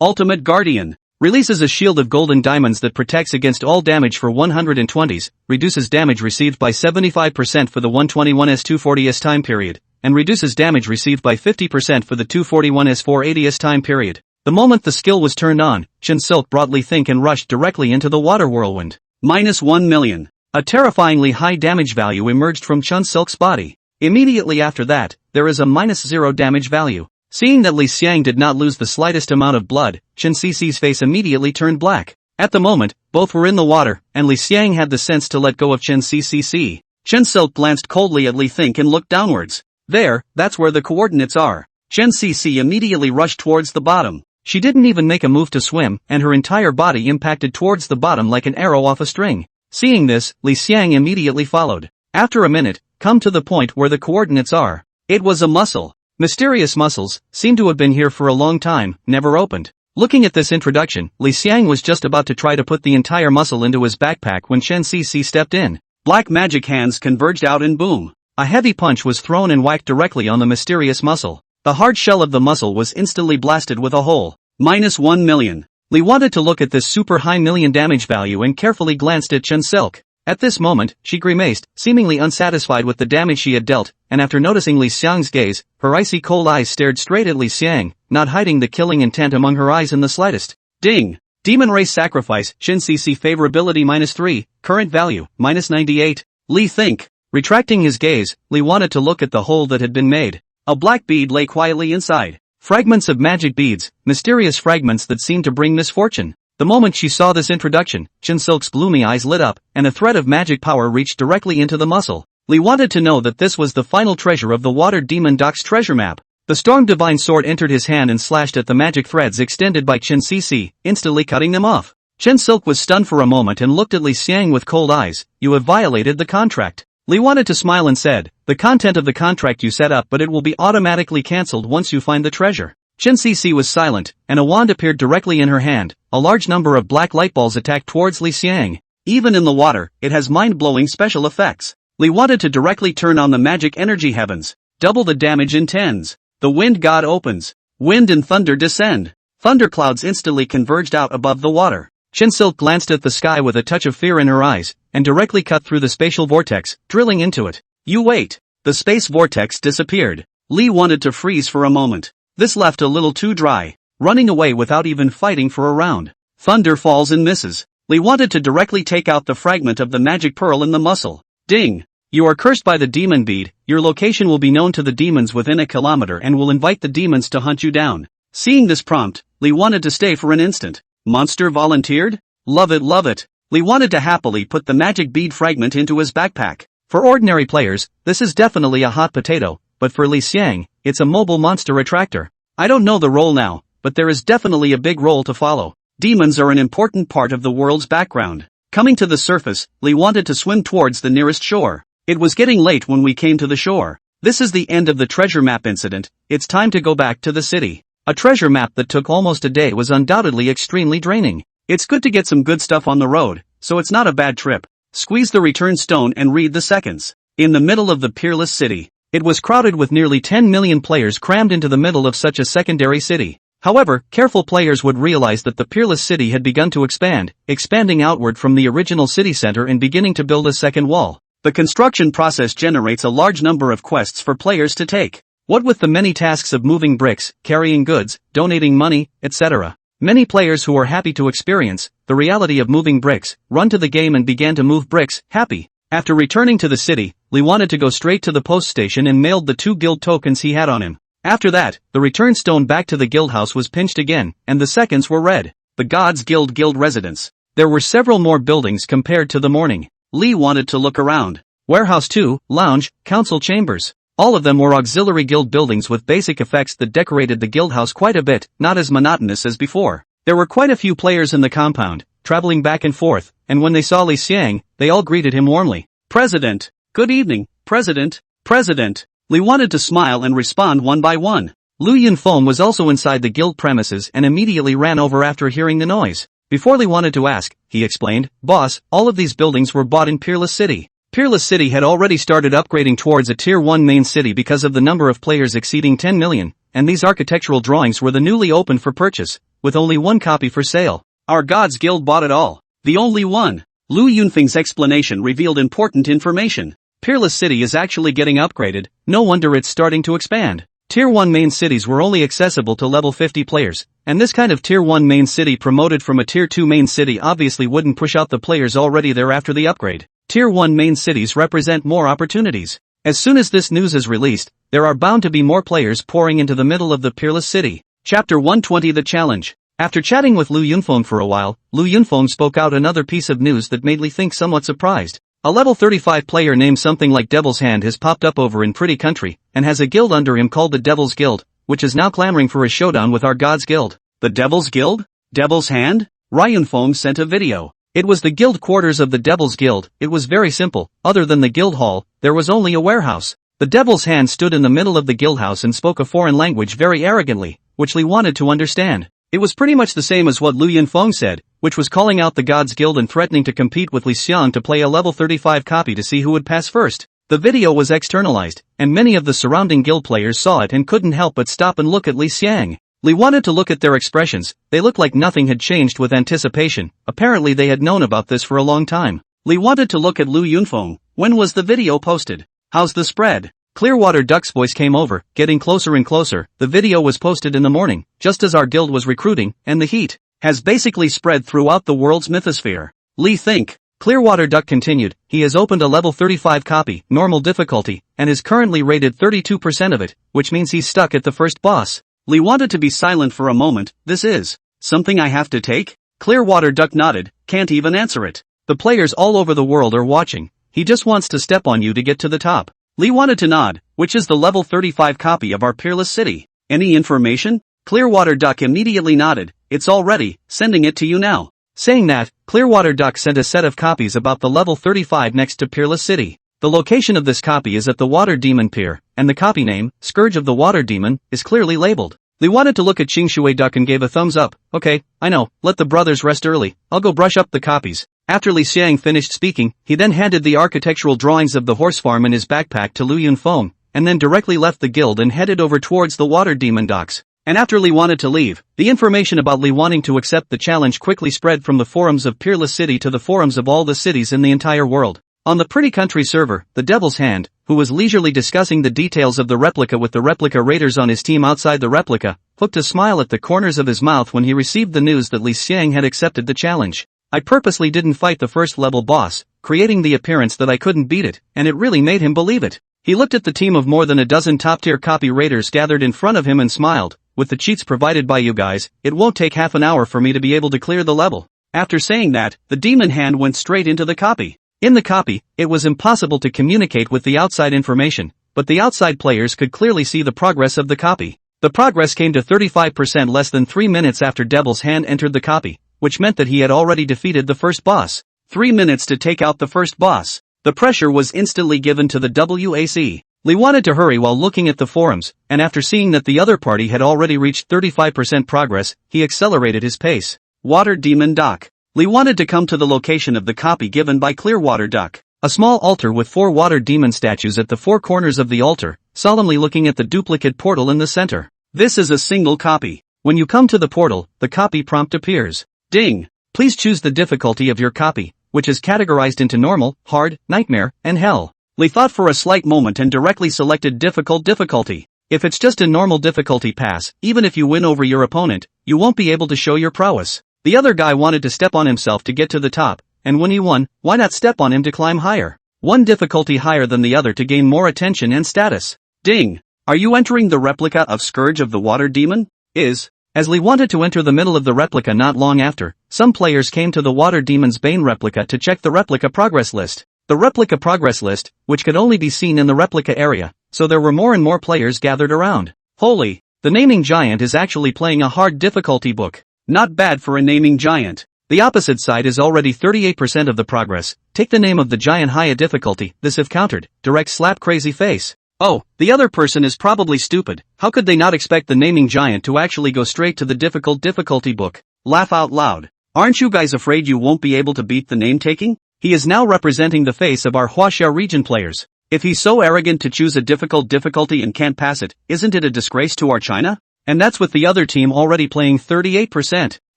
Ultimate Guardian. Releases a shield of golden diamonds that protects against all damage for 120s, reduces damage received by 75% for the 121s 240s time period, and reduces damage received by 50% for the 241s 480s time period. The moment the skill was turned on, Chen Silk brought Lee Think and rushed directly into the water whirlwind. -1 million. A terrifyingly high damage value emerged from Chen Silk's body. Immediately after that, there is a -0 damage value. Seeing that Li Xiang did not lose the slightest amount of blood, Chen Cece's face immediately turned black. At the moment, both were in the water, and Li Xiang had the sense to let go of Chen Cece. Chen Silk glanced coldly at Li Think and looked downwards. There, that's where the coordinates are. Chen Cece immediately rushed towards the bottom. She didn't even make a move to swim, and her entire body impacted towards the bottom like an arrow off a string. Seeing this, Li Xiang immediately followed. After a minute, come to the point where the coordinates are. It was a muscle. Mysterious muscles, seem to have been here for a long time, never opened. Looking at this introduction, Li Xiang was just about to try to put the entire muscle into his backpack when Chen Cece stepped in. Black magic hands converged out and boom. A heavy punch was thrown and whacked directly on the mysterious muscle. The hard shell of the muscle was instantly blasted with a hole. -1 million. Li wanted to look at this super high million damage value and carefully glanced at Chen Silk. At this moment, she grimaced, seemingly unsatisfied with the damage she had dealt, and after noticing Li Xiang's gaze, her icy cold eyes stared straight at Li Xiang, not hiding the killing intent among her eyes in the slightest. Ding! Demon Race Sacrifice, Chen Cece Favorability -3, Current Value, -98. Li Think. Retracting his gaze, Li wanted to look at the hole that had been made. A black bead lay quietly inside. Fragments of magic beads, mysterious fragments that seemed to bring misfortune. The moment she saw this introduction, Chen Silk's gloomy eyes lit up, and a thread of magic power reached directly into the muscle. Li wanted to know that this was the final treasure of the Water Demon Doc's treasure map. The Storm Divine Sword entered his hand and slashed at the magic threads extended by Chen Cece, instantly cutting them off. Chen Silk was stunned for a moment and looked at Li Xiang with cold eyes. You have violated the contract. Li wanted to smile and said, the content of the contract you set up, but it will be automatically cancelled once you find the treasure. Chen Cece was silent, and a wand appeared directly in her hand. A large number of black light balls attacked towards Li Xiang. Even in the water, it has mind-blowing special effects. Li wanted to directly turn on the magic energy heavens. Double the damage in tens. The wind god opens. Wind and thunder descend. Thunderclouds instantly converged out above the water. Chen Silk glanced at the sky with a touch of fear in her eyes, and directly cut through the spatial vortex, drilling into it. You wait. The space vortex disappeared. Li wanted to freeze for a moment. This left a little too dry, running away without even fighting for a round. Thunder falls and misses. Li wanted to directly take out the fragment of the magic pearl in the muscle. Ding! You are cursed by the demon bead. Your location will be known to the demons within a kilometer and will invite the demons to hunt you down. Seeing this prompt, Li wanted to stay for an instant. Monster volunteered? Love it, love it. Li wanted to happily put the magic bead fragment into his backpack. For ordinary players, this is definitely a hot potato, but for Li Xiang, it's a mobile monster attractor. I don't know the role now, but there is definitely a big role to follow. Demons are an important part of the world's background. Coming to the surface, Li wanted to swim towards the nearest shore. It was getting late when we came to the shore. This is the end of the treasure map incident. It's time to go back to the city. A treasure map that took almost a day was undoubtedly extremely draining. It's good to get some good stuff on the road, so it's not a bad trip. Squeeze the return stone and read the seconds. In the middle of the peerless city. It was crowded with nearly 10 million players crammed into the middle of such a secondary city. However, careful players would realize that the peerless city had begun to expand, expanding outward from the original city center and beginning to build a second wall. The construction process generates a large number of quests for players to take. What with the many tasks of moving bricks, carrying goods, donating money, etc. Many players who are happy to experience the reality of moving bricks, run to the game and began to move bricks, happy. After returning to the city, Lee wanted to go straight to the post station and mailed the 2 guild tokens he had on him. After that, the return stone back to the guild house was pinched again, and the seconds were read. The Gods Guild residence. There were several more buildings compared to the morning. Lee wanted to look around. Warehouse 2, lounge, council chambers. All of them were auxiliary guild buildings with basic effects that decorated the guild house quite a bit, not as monotonous as before. There were quite a few players in the compound, traveling back and forth, and when they saw Lee Xiang, they all greeted him warmly. President. Good evening, President. President. Lee wanted to smile and respond one by one. Lu Yunfeng was also inside the guild premises and immediately ran over after hearing the noise. Before Lee wanted to ask, he explained, "Boss, all of these buildings were bought in Peerless City." Peerless City had already started upgrading towards a Tier 1 main city because of the number of players exceeding 10 million, and these architectural drawings were the newly opened for purchase, with only one copy for sale. Our Gods Guild bought it all. The only one. Lu Yunfeng's explanation revealed important information. Peerless City is actually getting upgraded, no wonder it's starting to expand. Tier 1 main cities were only accessible to level 50 players, and this kind of Tier 1 main city promoted from a Tier 2 main city obviously wouldn't push out the players already there after the upgrade. Tier 1 main cities represent more opportunities. As soon as this news is released, there are bound to be more players pouring into the middle of the Peerless City. Chapter 120 The Challenge. After chatting with Lu Yunfeng for a while, Lu Yunfeng spoke out another piece of news that made Lee think somewhat surprised. A level 35 player named something like Devil's Hand has popped up over in Pretty Country, and has a guild under him called the Devil's Guild, which is now clamoring for a showdown with our Gods Guild. The Devil's Guild? Devil's Hand? Ryunfeng sent a video. It was the guild quarters of the Devil's Guild. It was very simple. Other than the guild hall, there was only a warehouse. The Devil's Hand stood in the middle of the guild house and spoke a foreign language very arrogantly, which Lee wanted to understand. It was pretty much the same as what Lu Yunfeng said, which was calling out the Gods Guild and threatening to compete with Lee Xiang to play a level 35 copy to see who would pass first. The video was externalized, and many of the surrounding guild players saw it and couldn't help but stop and look at Lee Xiang. Lee wanted to look at their expressions. They looked like nothing had changed with anticipation. Apparently they had known about this for a long time. Lee wanted to look at Lu Yunfeng. When was the video posted? How's the spread? Clearwater Duck's voice came over, getting closer and closer. The video was posted in the morning, just as our guild was recruiting, and the heat has basically spread throughout the world's mythosphere. Lee think. Clearwater Duck continued, he has opened a level 35 copy, normal difficulty, and is currently rated 32% of it, which means he's stuck at the first boss. Lee wanted to be silent for a moment. This is something I have to take? Clearwater Duck nodded, can't even answer it. The players all over the world are watching. He just wants to step on you to get to the top. Lee wanted to nod, which is the level 35 copy of our Peerless City. Any information? Clearwater Duck immediately nodded, it's all ready, sending it to you now. Saying that, Clearwater Duck sent a set of copies about the level 35 next to Peerless City. The location of this copy is at the Water Demon Pier, and the copy name, Scourge of the Water Demon, is clearly labeled. Lee wanted to look at Qingshui Duck and gave a thumbs up. Okay, I know, let the brothers rest early, I'll go brush up the copies. After Lee Xiang finished speaking, he then handed the architectural drawings of the horse farm in his backpack to Lu Yunfeng, and then directly left the guild and headed over towards the Water Demon docks. And after Lee wanted to leave, the information about Lee wanting to accept the challenge quickly spread from the forums of Peerless City to the forums of all the cities in the entire world. On the Pretty Country server, the Devil's Hand, who was leisurely discussing the details of the replica with the replica raiders on his team outside the replica, hooked a smile at the corners of his mouth when he received the news that Lee Xiang had accepted the challenge. I purposely didn't fight the first level boss, creating the appearance that I couldn't beat it, and it really made him believe it. He looked at the team of more than a dozen top-tier copy raiders gathered in front of him and smiled. With the cheats provided by you guys, it won't take half an hour for me to be able to clear the level. After saying that, the demon hand went straight into the copy. In the copy, it was impossible to communicate with the outside information, but the outside players could clearly see the progress of the copy. The progress came to 35% less than 3 minutes after Devil's Hand entered the copy, which meant that he had already defeated the first boss. 3 minutes to take out the first boss. The pressure was instantly given to the WAC. Lee wanted to hurry while looking at the forums, and after seeing that the other party had already reached 35% progress, he accelerated his pace. Water Demon Dock. Lee wanted to come to the location of the copy given by Clearwater Duck. A small altar with 4 water demon statues at the 4 corners of the altar, solemnly looking at the duplicate portal in the center. This is a single copy. When you come to the portal, the copy prompt appears. Ding! Please choose the difficulty of your copy, which is categorized into normal, hard, nightmare, and hell. Lee thought for a slight moment and directly selected difficult difficulty. If it's just a normal difficulty pass, even if you win over your opponent, you won't be able to show your prowess. The other guy wanted to step on himself to get to the top, and when he won, why not step on him to climb higher? one difficulty higher than the other to gain more attention and status. Ding! Are you entering the replica of Scourge of the Water Demon? As Lee wanted to enter the middle of the replica not long after, some players came to the Water Demon's Bane replica to check the replica progress list. The replica progress list, which could only be seen in the replica area, so there were more and more players gathered around. Holy! The naming giant is actually playing a hard difficulty book. Not bad for a naming giant. The opposite side is already 38% of the progress. Take the name of the giant higher difficulty, this if countered, direct slap crazy face. Oh, the other person is probably stupid. How could they not expect the naming giant to actually go straight to the difficult difficulty book? Laugh out loud. Aren't you guys afraid you won't be able to beat the name taking? He is now representing the face of our Huaxia region players. If he's so arrogant to choose a difficult difficulty and can't pass it, isn't it a disgrace to our China? And that's with the other team already playing 38%.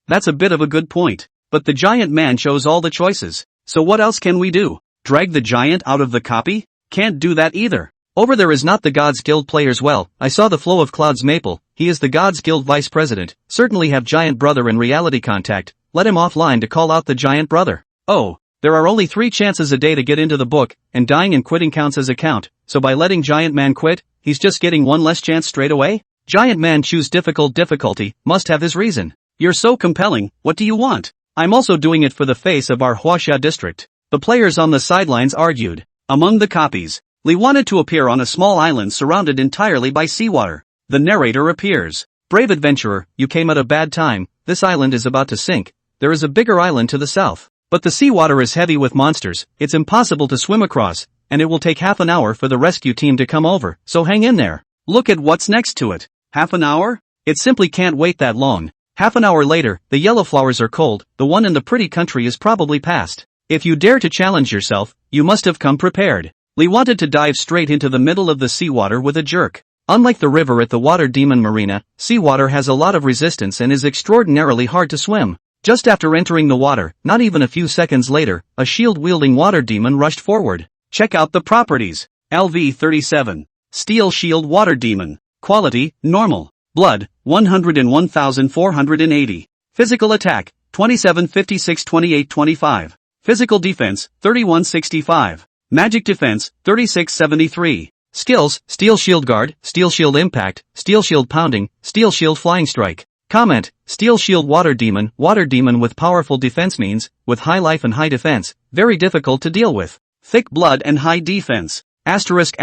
That's a bit of a good point. But the giant man chose all the choices. So what else can we do? Drag the giant out of the copy? Can't do that either. Over there is not the Gods Guild players. Well, I saw the flow of Cloud's Maple, he is the Gods Guild vice president, certainly have giant brother in reality contact, let him offline to call out the giant brother. Oh, there are only 3 chances a day to get into the book, and dying and quitting counts as a count, so by letting giant man quit, he's just getting one less chance straight away? Giant man choose difficult difficulty, must have his reason. You're so compelling, what do you want? I'm also doing it for the face of our Huaxia district. The players on the sidelines argued. Among the copies, Lee wanted to appear on a small island surrounded entirely by seawater. The narrator appears. Brave adventurer, you came at a bad time, this island is about to sink, there is a bigger island to the south. But the seawater is heavy with monsters, it's impossible to swim across, and it will take half an hour for the rescue team to come over, so hang in there. Look at what's next to it. Half an hour? It simply can't wait that long. Half an hour later, the yellow flowers are cold, the one in the pretty country is probably past. If you dare to challenge yourself, you must have come prepared. Lee wanted to dive straight into the middle of the seawater with a jerk. Unlike the river at the Water Demon Marina, seawater has a lot of resistance and is extraordinarily hard to swim. Just after entering the water, not even a few seconds later, a shield-wielding water demon rushed forward. Check out the properties. LV37. Steel Shield Water Demon. Quality, normal. Blood, 101,480. Physical attack, 2756 2825. Physical defense, 3165. Magic defense, 3673. Skills, Steel Shield Guard, Steel Shield Impact, Steel Shield Pounding, Steel Shield Flying Strike. Comment, Steel Shield Water Demon with powerful defense means, with high life and high defense, very difficult to deal with. Thick blood and high defense. Asterisk.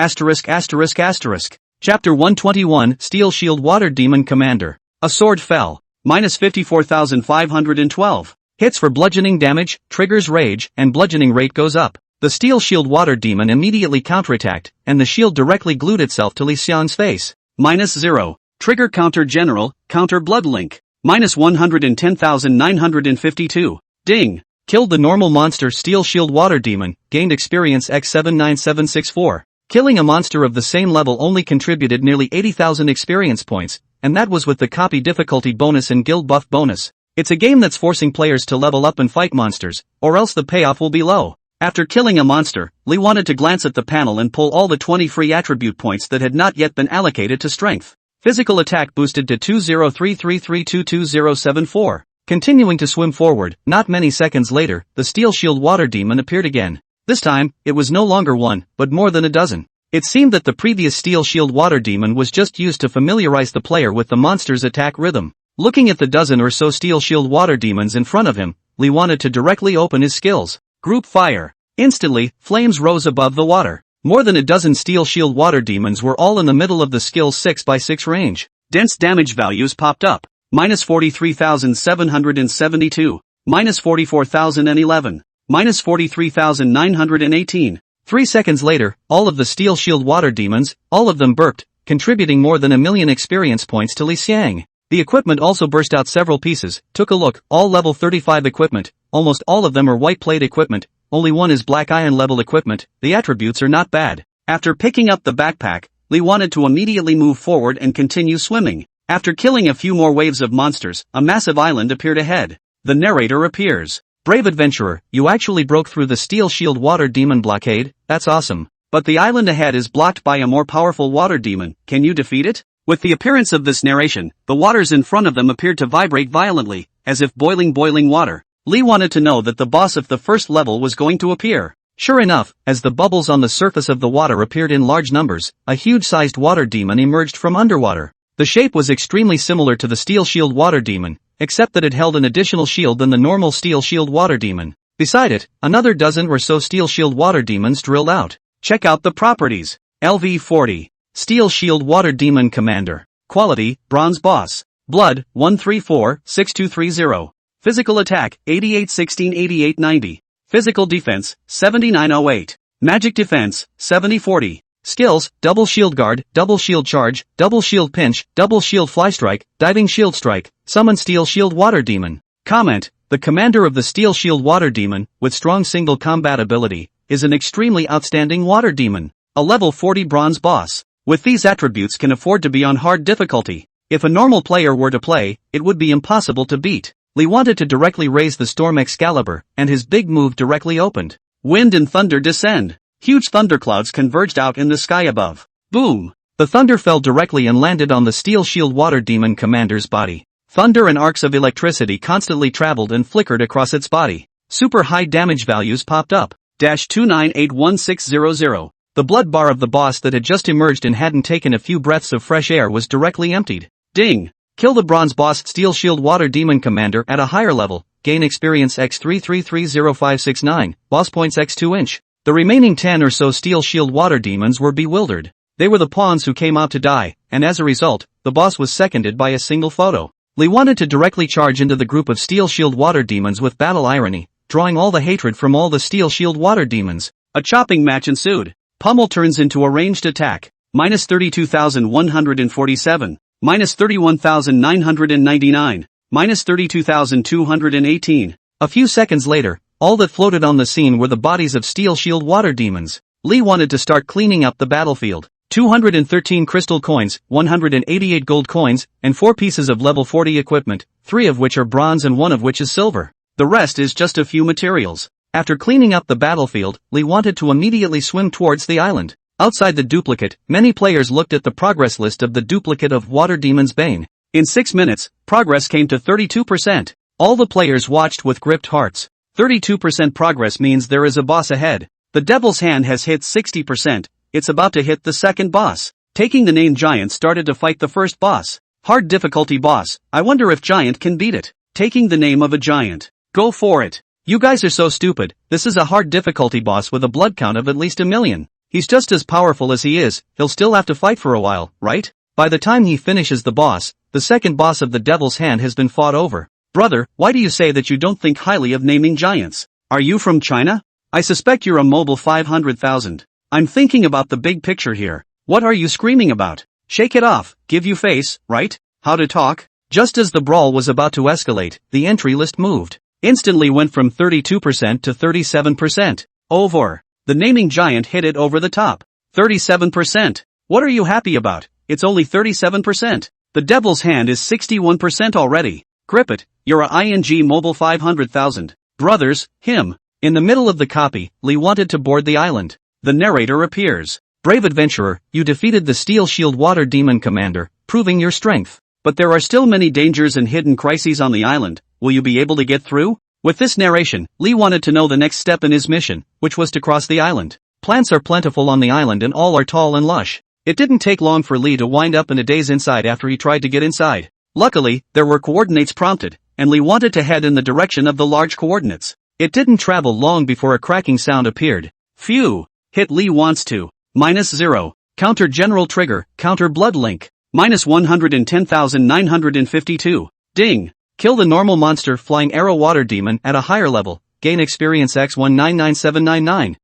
Chapter 121, Steel Shield Water Demon Commander. A sword fell. Minus 54,512. Hits for bludgeoning damage, triggers rage, and bludgeoning rate goes up. The Steel Shield Water Demon immediately counterattacked, and the shield directly glued itself to Li Xiang's face. Minus 0. Trigger counter general, counter blood link. Minus 110,952. Ding. Killed the normal monster Steel Shield Water Demon, gained experience X79764. Killing a monster of the same level only contributed nearly 80,000 experience points, and that was with the copy difficulty bonus and guild buff bonus. It's a game that's forcing players to level up and fight monsters, or else the payoff will be low. After killing a monster, Lee wanted to glance at the panel and pull all the 20 free attribute points that had not yet been allocated to strength. Physical attack boosted to 2033322074. Continuing to swim forward, not many seconds later, the Steel Shield Water Demon appeared again. This time, it was no longer one, but more than a dozen. It seemed that the previous Steel Shield Water Demon was just used to familiarize the player with the monster's attack rhythm. Looking at the dozen or so Steel Shield Water Demons in front of him, Lee wanted to directly open his skills. Group Fire. Instantly, flames rose above the water. More than a dozen Steel Shield Water Demons were all in the middle of the skill's 6x6 range. Dense damage values popped up. Minus 43,772. Minus 44,011. Minus 43,918. 3 seconds later, all of the Steel Shield Water Demons, all of them burped, contributing more than 1,000,000 experience points to Li Xiang. The equipment also burst out several pieces. Took a look, all level 35 equipment, almost all of them are white plate equipment, only one is black iron level equipment, the attributes are not bad. After picking up the backpack, Lee wanted to immediately move forward and continue swimming. After killing a few more waves of monsters, a massive island appeared ahead. The narrator appears. Brave adventurer, you actually broke through the Steel Shield Water Demon blockade, that's awesome. But the island ahead is blocked by a more powerful water demon, can you defeat it? With the appearance of this narration, the waters in front of them appeared to vibrate violently, as if boiling water. Lee wanted to know that the boss of the first level was going to appear. Sure enough, as the bubbles on the surface of the water appeared in large numbers, a huge-sized water demon emerged from underwater. The shape was extremely similar to the Steel Shield Water Demon, except that it held an additional shield than the normal Steel Shield Water Demon. Beside it, another dozen or so Steel Shield Water Demons drilled out. Check out the properties. LV40. Steel Shield Water Demon Commander. Quality, Bronze Boss. Blood, 134-6230. Physical Attack, 88-16-88-90. Physical Defense, 79-08. Magic Defense, 70-40. Skills, Double Shield Guard, Double Shield Charge, Double Shield Pinch, Double Shield Fly Strike, Diving Shield Strike, Summon Steel Shield Water Demon. Comment: the commander of the Steel Shield Water Demon, with strong single combat ability, is an extremely outstanding water demon. A level 40 bronze boss. With these attributes can afford to be on hard difficulty. If a normal player were to play, it would be impossible to beat. Lee wanted to directly raise the Storm Excalibur, and his big move directly opened. Wind and thunder descend. Huge thunderclouds converged out in the sky above. Boom! The thunder fell directly and landed on the Steel Shield Water Demon commander's body. Thunder and arcs of electricity constantly traveled and flickered across its body. Super high damage values popped up. -2981600. The blood bar of the boss that had just emerged and hadn't taken a few breaths of fresh air was directly emptied. Ding! Kill the bronze boss Steel Shield Water Demon commander at a higher level. Gain experience x3330569, boss points x2 inch. The remaining 10 or so Steel Shield Water Demons were bewildered. They were the pawns who came out to die, and as a result, the boss was seconded by a single photo. Lee wanted to directly charge into the group of Steel Shield Water Demons with battle irony, drawing all the hatred from all the Steel Shield Water Demons. A chopping match ensued. Pummel turns into a ranged attack. -32,147. -31,999. -32,218. A few seconds later, all that floated on the scene were the bodies of Steel Shield Water Demons. Lee wanted to start cleaning up the battlefield. 213 crystal coins, 188 gold coins, and 4 pieces of level 40 equipment, 3 of which are bronze and 1 of which is silver. The rest is just a few materials. After cleaning up the battlefield, Lee wanted to immediately swim towards the island. Outside the duplicate, many players looked at the progress list of the duplicate of Water Demon's Bane. In 6 minutes, progress came to 32%. All the players watched with gripped hearts. 32% progress means there is a boss ahead. The Devil's Hand has hit 60%, it's about to hit the second boss. Taking the name Giant started to fight the first boss. Hard difficulty boss, I wonder if Giant can beat it. Taking the name of a giant. Go for it. You guys are so stupid, this is a hard difficulty boss with a blood count of at least 1 million. He's just as powerful as he is, he'll still have to fight for a while, right? By the time he finishes the boss, the second boss of the Devil's Hand has been fought over. Brother, why do you say that you don't think highly of naming giants? Are you from China? I suspect you're a mobile 500,000. I'm thinking about the big picture here. What are you screaming about? Shake it off, give you face, right? How to talk? Just as the brawl was about to escalate, the entry list moved. Instantly went from 32% to 37%. Over. The naming giant hit it over the top. 37%. What are you happy about? It's only 37%. The Devil's Hand is 61% already. Grip it, you're a ING mobile 500,000. Brothers, him. In the middle of the copy, Lee wanted to board the island. The narrator appears. Brave adventurer, you defeated the Steel Shield Water Demon commander, proving your strength. But there are still many dangers and hidden crises on the island. Will you be able to get through? With this narration, Lee wanted to know the next step in his mission, which was to cross the island. Plants are plentiful on the island and all are tall and lush. It didn't take long for Lee to wind up in a daze inside after he tried to get inside. Luckily, there were coordinates prompted, and Lee wanted to head in the direction of the large coordinates. It didn't travel long before a cracking sound appeared. Phew! Hit Lee wants to. -0. Counter General Trigger, Counter Blood Link. -110,952. Ding! Kill the normal monster Flying Arrow Water Demon at a higher level. Gain experience x199799.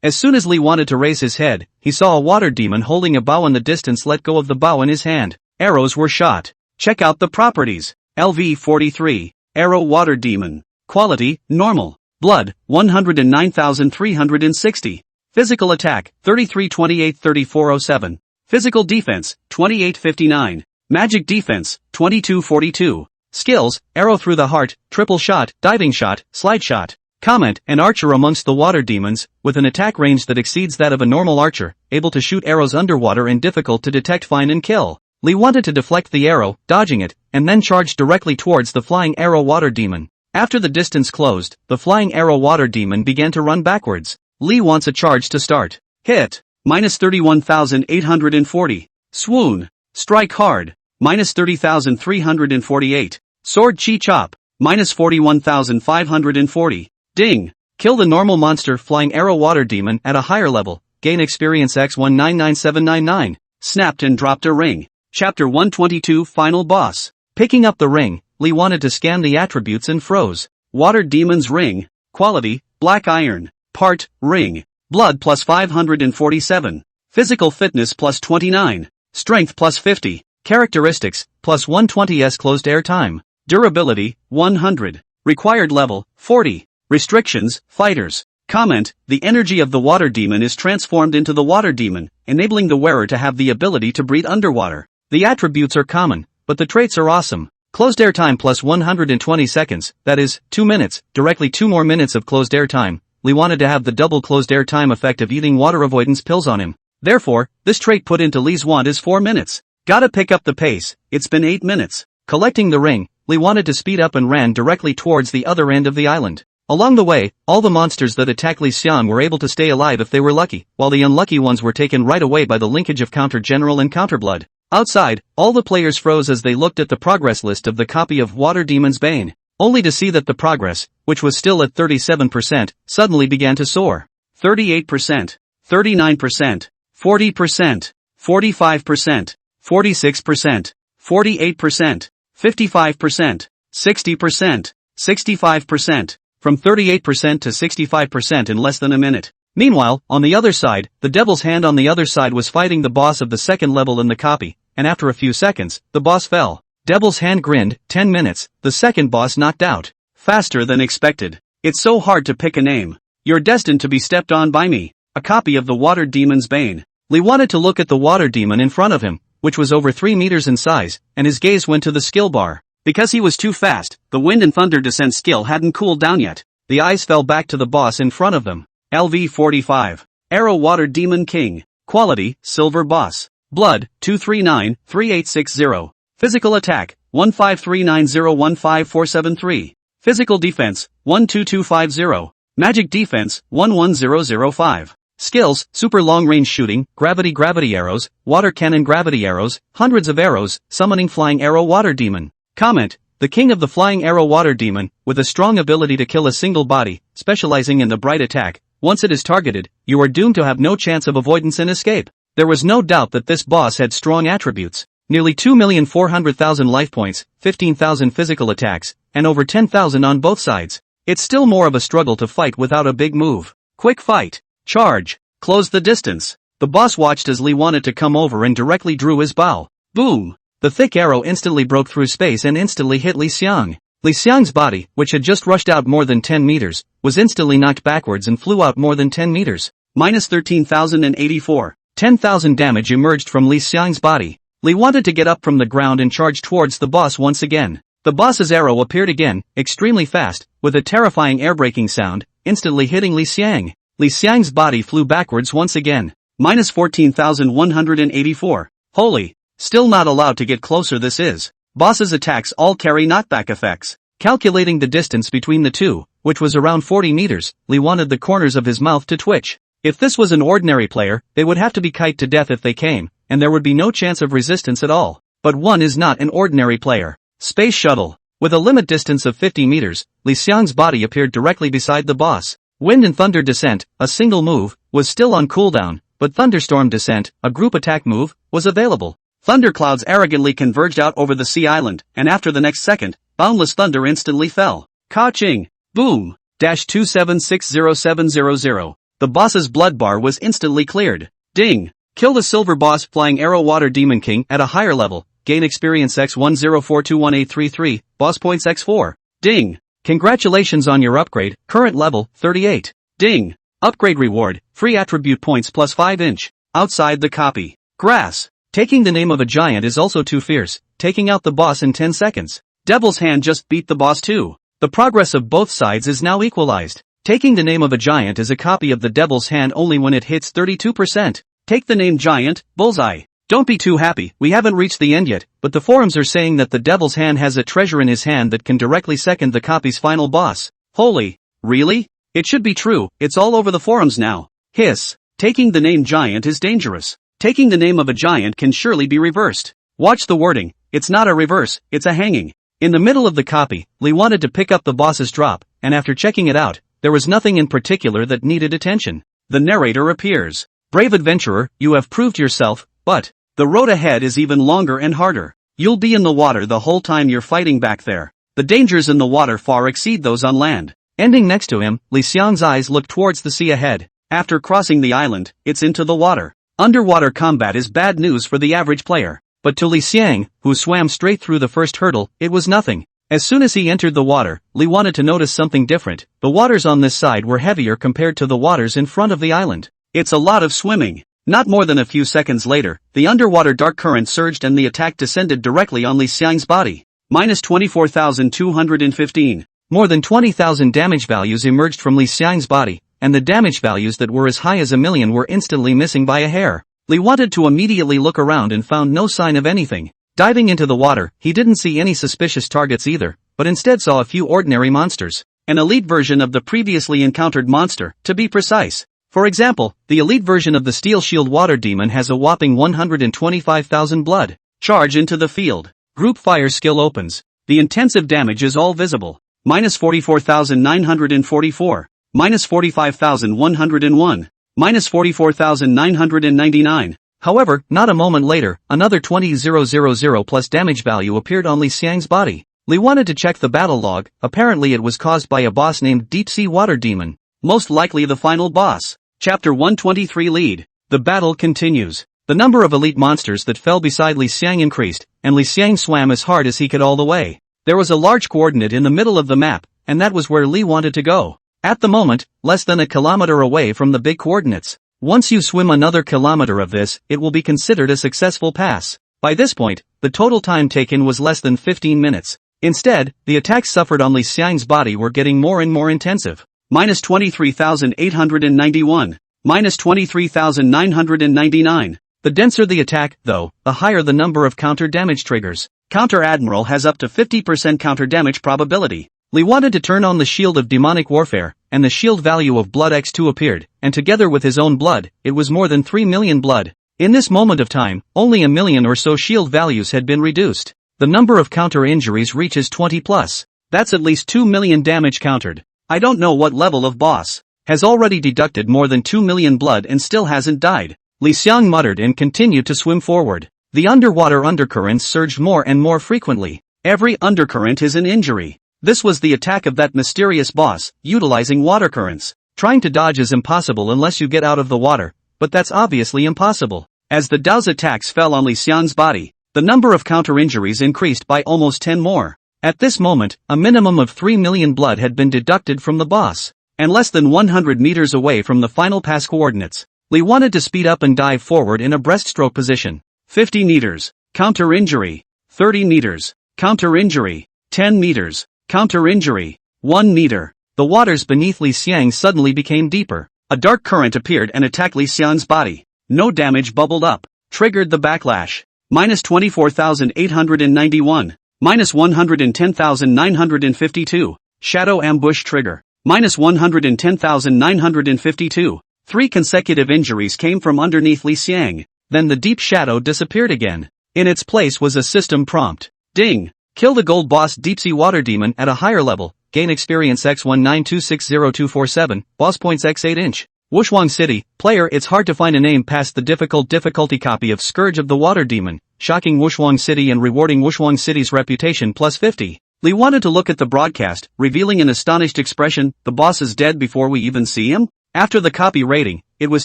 As soon as Lee wanted to raise his head, he saw a water demon holding a bow in the distance let go of the bow in his hand. Arrows were shot. Check out the properties. LV43. Arrow Water Demon. Quality, normal. Blood, 109,360. Physical attack, 3328-3407. Physical defense, 2859. Magic defense, 2242. Skills, arrow through the heart, triple shot, diving shot, slide shot. Comment, an archer amongst the water demons, with an attack range that exceeds that of a normal archer, able to shoot arrows underwater and difficult to detect, find and kill. Lee wanted to deflect the arrow, dodging it, and then charged directly towards the Flying Arrow Water Demon. After the distance closed, the Flying Arrow Water Demon began to run backwards. Lee wants a charge to start. Hit. Minus 31,840. Swoon. Strike hard. Minus 30,348. Sword chi chop. Minus 41,540. Ding. Kill the normal monster flying arrow water demon at a higher level. Gain experience X199799. Snapped and dropped a ring. Chapter 122 Final Boss. Picking up the ring, Lee wanted to scan the attributes and froze. Water Demon's Ring. Quality, Black Iron. Part, Ring. Blood plus 547. Physical Fitness plus 29. Strength plus 50. Characteristics, plus 120s closed air time. Durability, 100. Required level, 40. Restrictions, Fighters. Comment, the energy of the water demon is transformed into the water demon, enabling the wearer to have the ability to breathe underwater. The attributes are common, but the traits are awesome. Closed air time plus 120 seconds, that is, 2 minutes, directly 2 more minutes of closed air time. Lee wanted to have the double closed air time effect of eating water avoidance pills on him. Therefore, this trait put into Lee's wand is 4 minutes. Gotta pick up the pace, it's been 8 minutes. Collecting the ring, Lee wanted to speed up and ran directly towards the other end of the island. Along the way, all the monsters that attacked Lee Xiang were able to stay alive if they were lucky, while the unlucky ones were taken right away by the linkage of Counter General and Counter Blood. Outside, all the players froze as they looked at the progress list of the copy of Water Demon's Bane, only to see that the progress, which was still at 37%, suddenly began to soar. 38%, 39%, 40%, 45%, 46%, 48%, 55%, 60%, 65%, from 38% to 65% in less than a minute. Meanwhile, on the other side, the Devil's Hand on the other side was fighting the boss of the second level in the copy, and after a few seconds, the boss fell. Devil's Hand grinned, 10 minutes, the second boss knocked out. Faster than expected. It's so hard to pick a name. You're destined to be stepped on by me. A copy of the Water Demon's Bane. Lee wanted to look at the water demon in front of him, which was over 3 meters in size, and his gaze went to the skill bar. Because he was too fast, the Wind and Thunder Descent skill hadn't cooled down yet. The eyes fell back to the boss in front of them. LV45. Arrow Water Demon King. Quality, Silver Boss. Blood, 239-3860. Physical Attack, 15390-15473. Physical Defense, 12250. Magic Defense, 11005. Skills, Super Long Range Shooting, Gravity Arrows, Water Cannon Gravity Arrows, hundreds of arrows, Summoning Flying Arrow Water Demon. Comment, the king of the Flying Arrow Water Demon, with a strong ability to kill a single body, specializing in the bright attack. Once it is targeted, you are doomed to have no chance of avoidance and escape. There was no doubt that this boss had strong attributes. Nearly 2,400,000 life points, 15,000 physical attacks, and over 10,000 on both sides. It's still more of a struggle to fight without a big move. Quick fight. Charge. Close the distance. The boss watched as Lee wanted to come over and directly drew his bow. Boom. The thick arrow instantly broke through space and instantly hit Lee Xiang. Lee Xiang's body, which had just rushed out more than 10 meters, was instantly knocked backwards and flew out more than 10 meters. Minus 13,084. 10,000 damage emerged from Lee Xiang's body. Lee wanted to get up from the ground and charge towards the boss once again. The boss's arrow appeared again, extremely fast, with a terrifying air-breaking sound, instantly hitting Lee Xiang. Lee Xiang's body flew backwards once again. Minus 14,184. Holy. Still not allowed to get closer. This is. Boss's attacks all carry knockback effects. Calculating the distance between the two, which was around 40 meters, Lee wanted the corners of his mouth to twitch. If this was an ordinary player, they would have to be kited to death if they came, and there would be no chance of resistance at all. But one is not an ordinary player. Space Shuttle. With a limit distance of 50 meters, Lee Xiang's body appeared directly beside the boss. Wind and Thunder Descent, a single move, was still on cooldown, but Thunderstorm Descent, a group attack move, was available. Thunderclouds arrogantly converged out over the sea island, and after the next second, boundless thunder instantly fell. Ka-ching! Boom! -2760700. The boss's blood bar was instantly cleared. Ding! Kill the silver boss Flying Arrow Water Demon King at a higher level. Gain experience X10421833, boss points X4. Ding! Congratulations on your upgrade, current level, 38. Ding! Upgrade reward, free attribute points plus 5 inch. Outside the copy. Grass. Taking the name of a giant is also too fierce, taking out the boss in 10 seconds. Devil's Hand just beat the boss too. The progress of both sides is now equalized. Taking the name of a giant is a copy of the Devil's Hand only when it hits 32%. Take the name Giant, Bullseye. Don't be too happy, we haven't reached the end yet, but the forums are saying that the Devil's Hand has a treasure in his hand that can directly second the copy's final boss. Holy, really? It should be true, it's all over the forums now. Hiss. Taking the name giant is dangerous. Taking the name of a giant can surely be reversed. Watch the wording, it's not a reverse, it's a hanging. In the middle of the copy, Lee wanted to pick up the boss's drop, and after checking it out, there was nothing in particular that needed attention. The narrator appears. Brave adventurer, you have proved yourself, but the road ahead is even longer and harder. You'll be in the water the whole time you're fighting back there. The dangers in the water far exceed those on land. Ending next to him, Li Xiang's eyes looked towards the sea ahead. After crossing the island, it's into the water. Underwater combat is bad news for the average player. But to Li Xiang, who swam straight through the first hurdle, it was nothing. As soon as he entered the water, Li wanted to notice something different. The waters on this side were heavier compared to the waters in front of the island. It's a lot of swimming. Not more than a few seconds later, the underwater dark current surged and the attack descended directly on Li Xiang's body. Minus 24,215. More than 20,000 damage values emerged from Li Xiang's body, and the damage values that were as high as 1,000,000 were instantly missing by a hair. Li wanted to immediately look around and found no sign of anything. Diving into the water, he didn't see any suspicious targets either, but instead saw a few ordinary monsters. An elite version of the previously encountered monster, to be precise. For example, the elite version of the Steel Shield Water Demon has a whopping 125,000 blood. Charge into the field. Group fire skill opens. The intensive damage is all visible. Minus 44,944. Minus 45,101. Minus 44,999. However, not a moment later, another 20,000 plus damage value appeared on Li Xiang's body. Li wanted to check the battle log. Apparently it was caused by a boss named Deep Sea Water Demon. Most likely the final boss. Chapter 123 Lead. The battle continues. The number of elite monsters that fell beside Li Xiang increased, and Li Xiang swam as hard as he could all the way. There was a large coordinate in the middle of the map, and that was where Li wanted to go. At the moment, less than a kilometer away from the big coordinates. Once you swim another kilometer of this, it will be considered a successful pass. By this point, the total time taken was less than 15 minutes. Instead, the attacks suffered on Li Xiang's body were getting more and more intensive. Minus 23,891. Minus 23,999. The denser the attack, though, the higher the number of counter damage triggers. Counter Admiral has up to 50% counter damage probability. Li wanted to turn on the Shield of Demonic Warfare, and the shield value of Blood X2 appeared, and together with his own blood, it was more than 3 million blood. In this moment of time, only 1,000,000 or so shield values had been reduced. The number of counter injuries reaches 20 plus. That's at least 2 million damage countered. I don't know what level of boss has already deducted more than 2 million blood and still hasn't died. Li Xiang muttered and continued to swim forward. The underwater undercurrents surged more and more frequently. Every undercurrent is an injury. This was the attack of that mysterious boss, utilizing water currents. Trying to dodge is impossible unless you get out of the water, but that's obviously impossible. As the Dao's attacks fell on Li Xiang's body, the number of counter injuries increased by almost 10 more. At this moment, a minimum of 3 million blood had been deducted from the boss, and less than 100 meters away from the final pass coordinates. Li wanted to speed up and dive forward in a breaststroke position. 50 meters. Counter injury. 30 meters. Counter injury. 10 meters. Counter injury. 1 meter. The waters beneath Li Xiang suddenly became deeper. A dark current appeared and attacked Li Xiang's body. No damage bubbled up. Triggered the backlash. Minus 24,891. Minus 110,952. Shadow ambush trigger. Minus 110,952. 3 consecutive injuries came from underneath Li Xiang. Then the deep shadow disappeared again. In its place was a system prompt. Ding! Kill the gold boss Deep Sea Water Demon at a higher level. Gain experience X192600247, boss points X8 inch. Wushuang City, player. It's hard to find a name past the difficulty copy of Scourge of the Water Demon, shocking Wushuang City and rewarding Wushuang City's reputation plus 50. Li wanted to look at the broadcast, revealing an astonished expression. The boss is dead before we even see him? After the copy rating, it was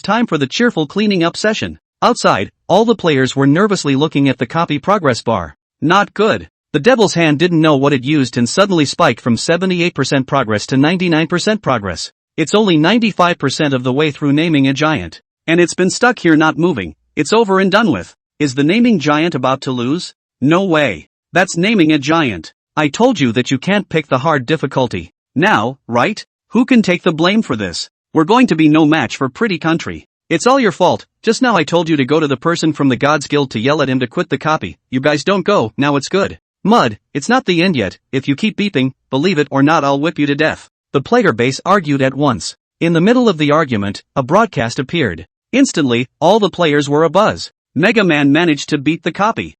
time for the cheerful cleaning up session. Outside, all the players were nervously looking at the copy progress bar. Not good. The devil's hand didn't know what it used and suddenly spiked from 78% progress to 99% progress. It's only 95% of the way through naming a giant. And it's been stuck here not moving. It's over and done with. Is the naming giant about to lose? No way. That's naming a giant. I told you that you can't pick the hard difficulty. Now, right? Who can take the blame for this? We're going to be no match for Pretty Country. It's all your fault. Just now I told you to go to the person from the Gods Guild to yell at him to quit the copy. You guys don't go, now it's good. Mud, it's not the end yet. If you keep beeping, believe it or not I'll whip you to death. The player base argued at once. In the middle of the argument, a broadcast appeared. Instantly, all the players were abuzz. Mega Man managed to beat the copy.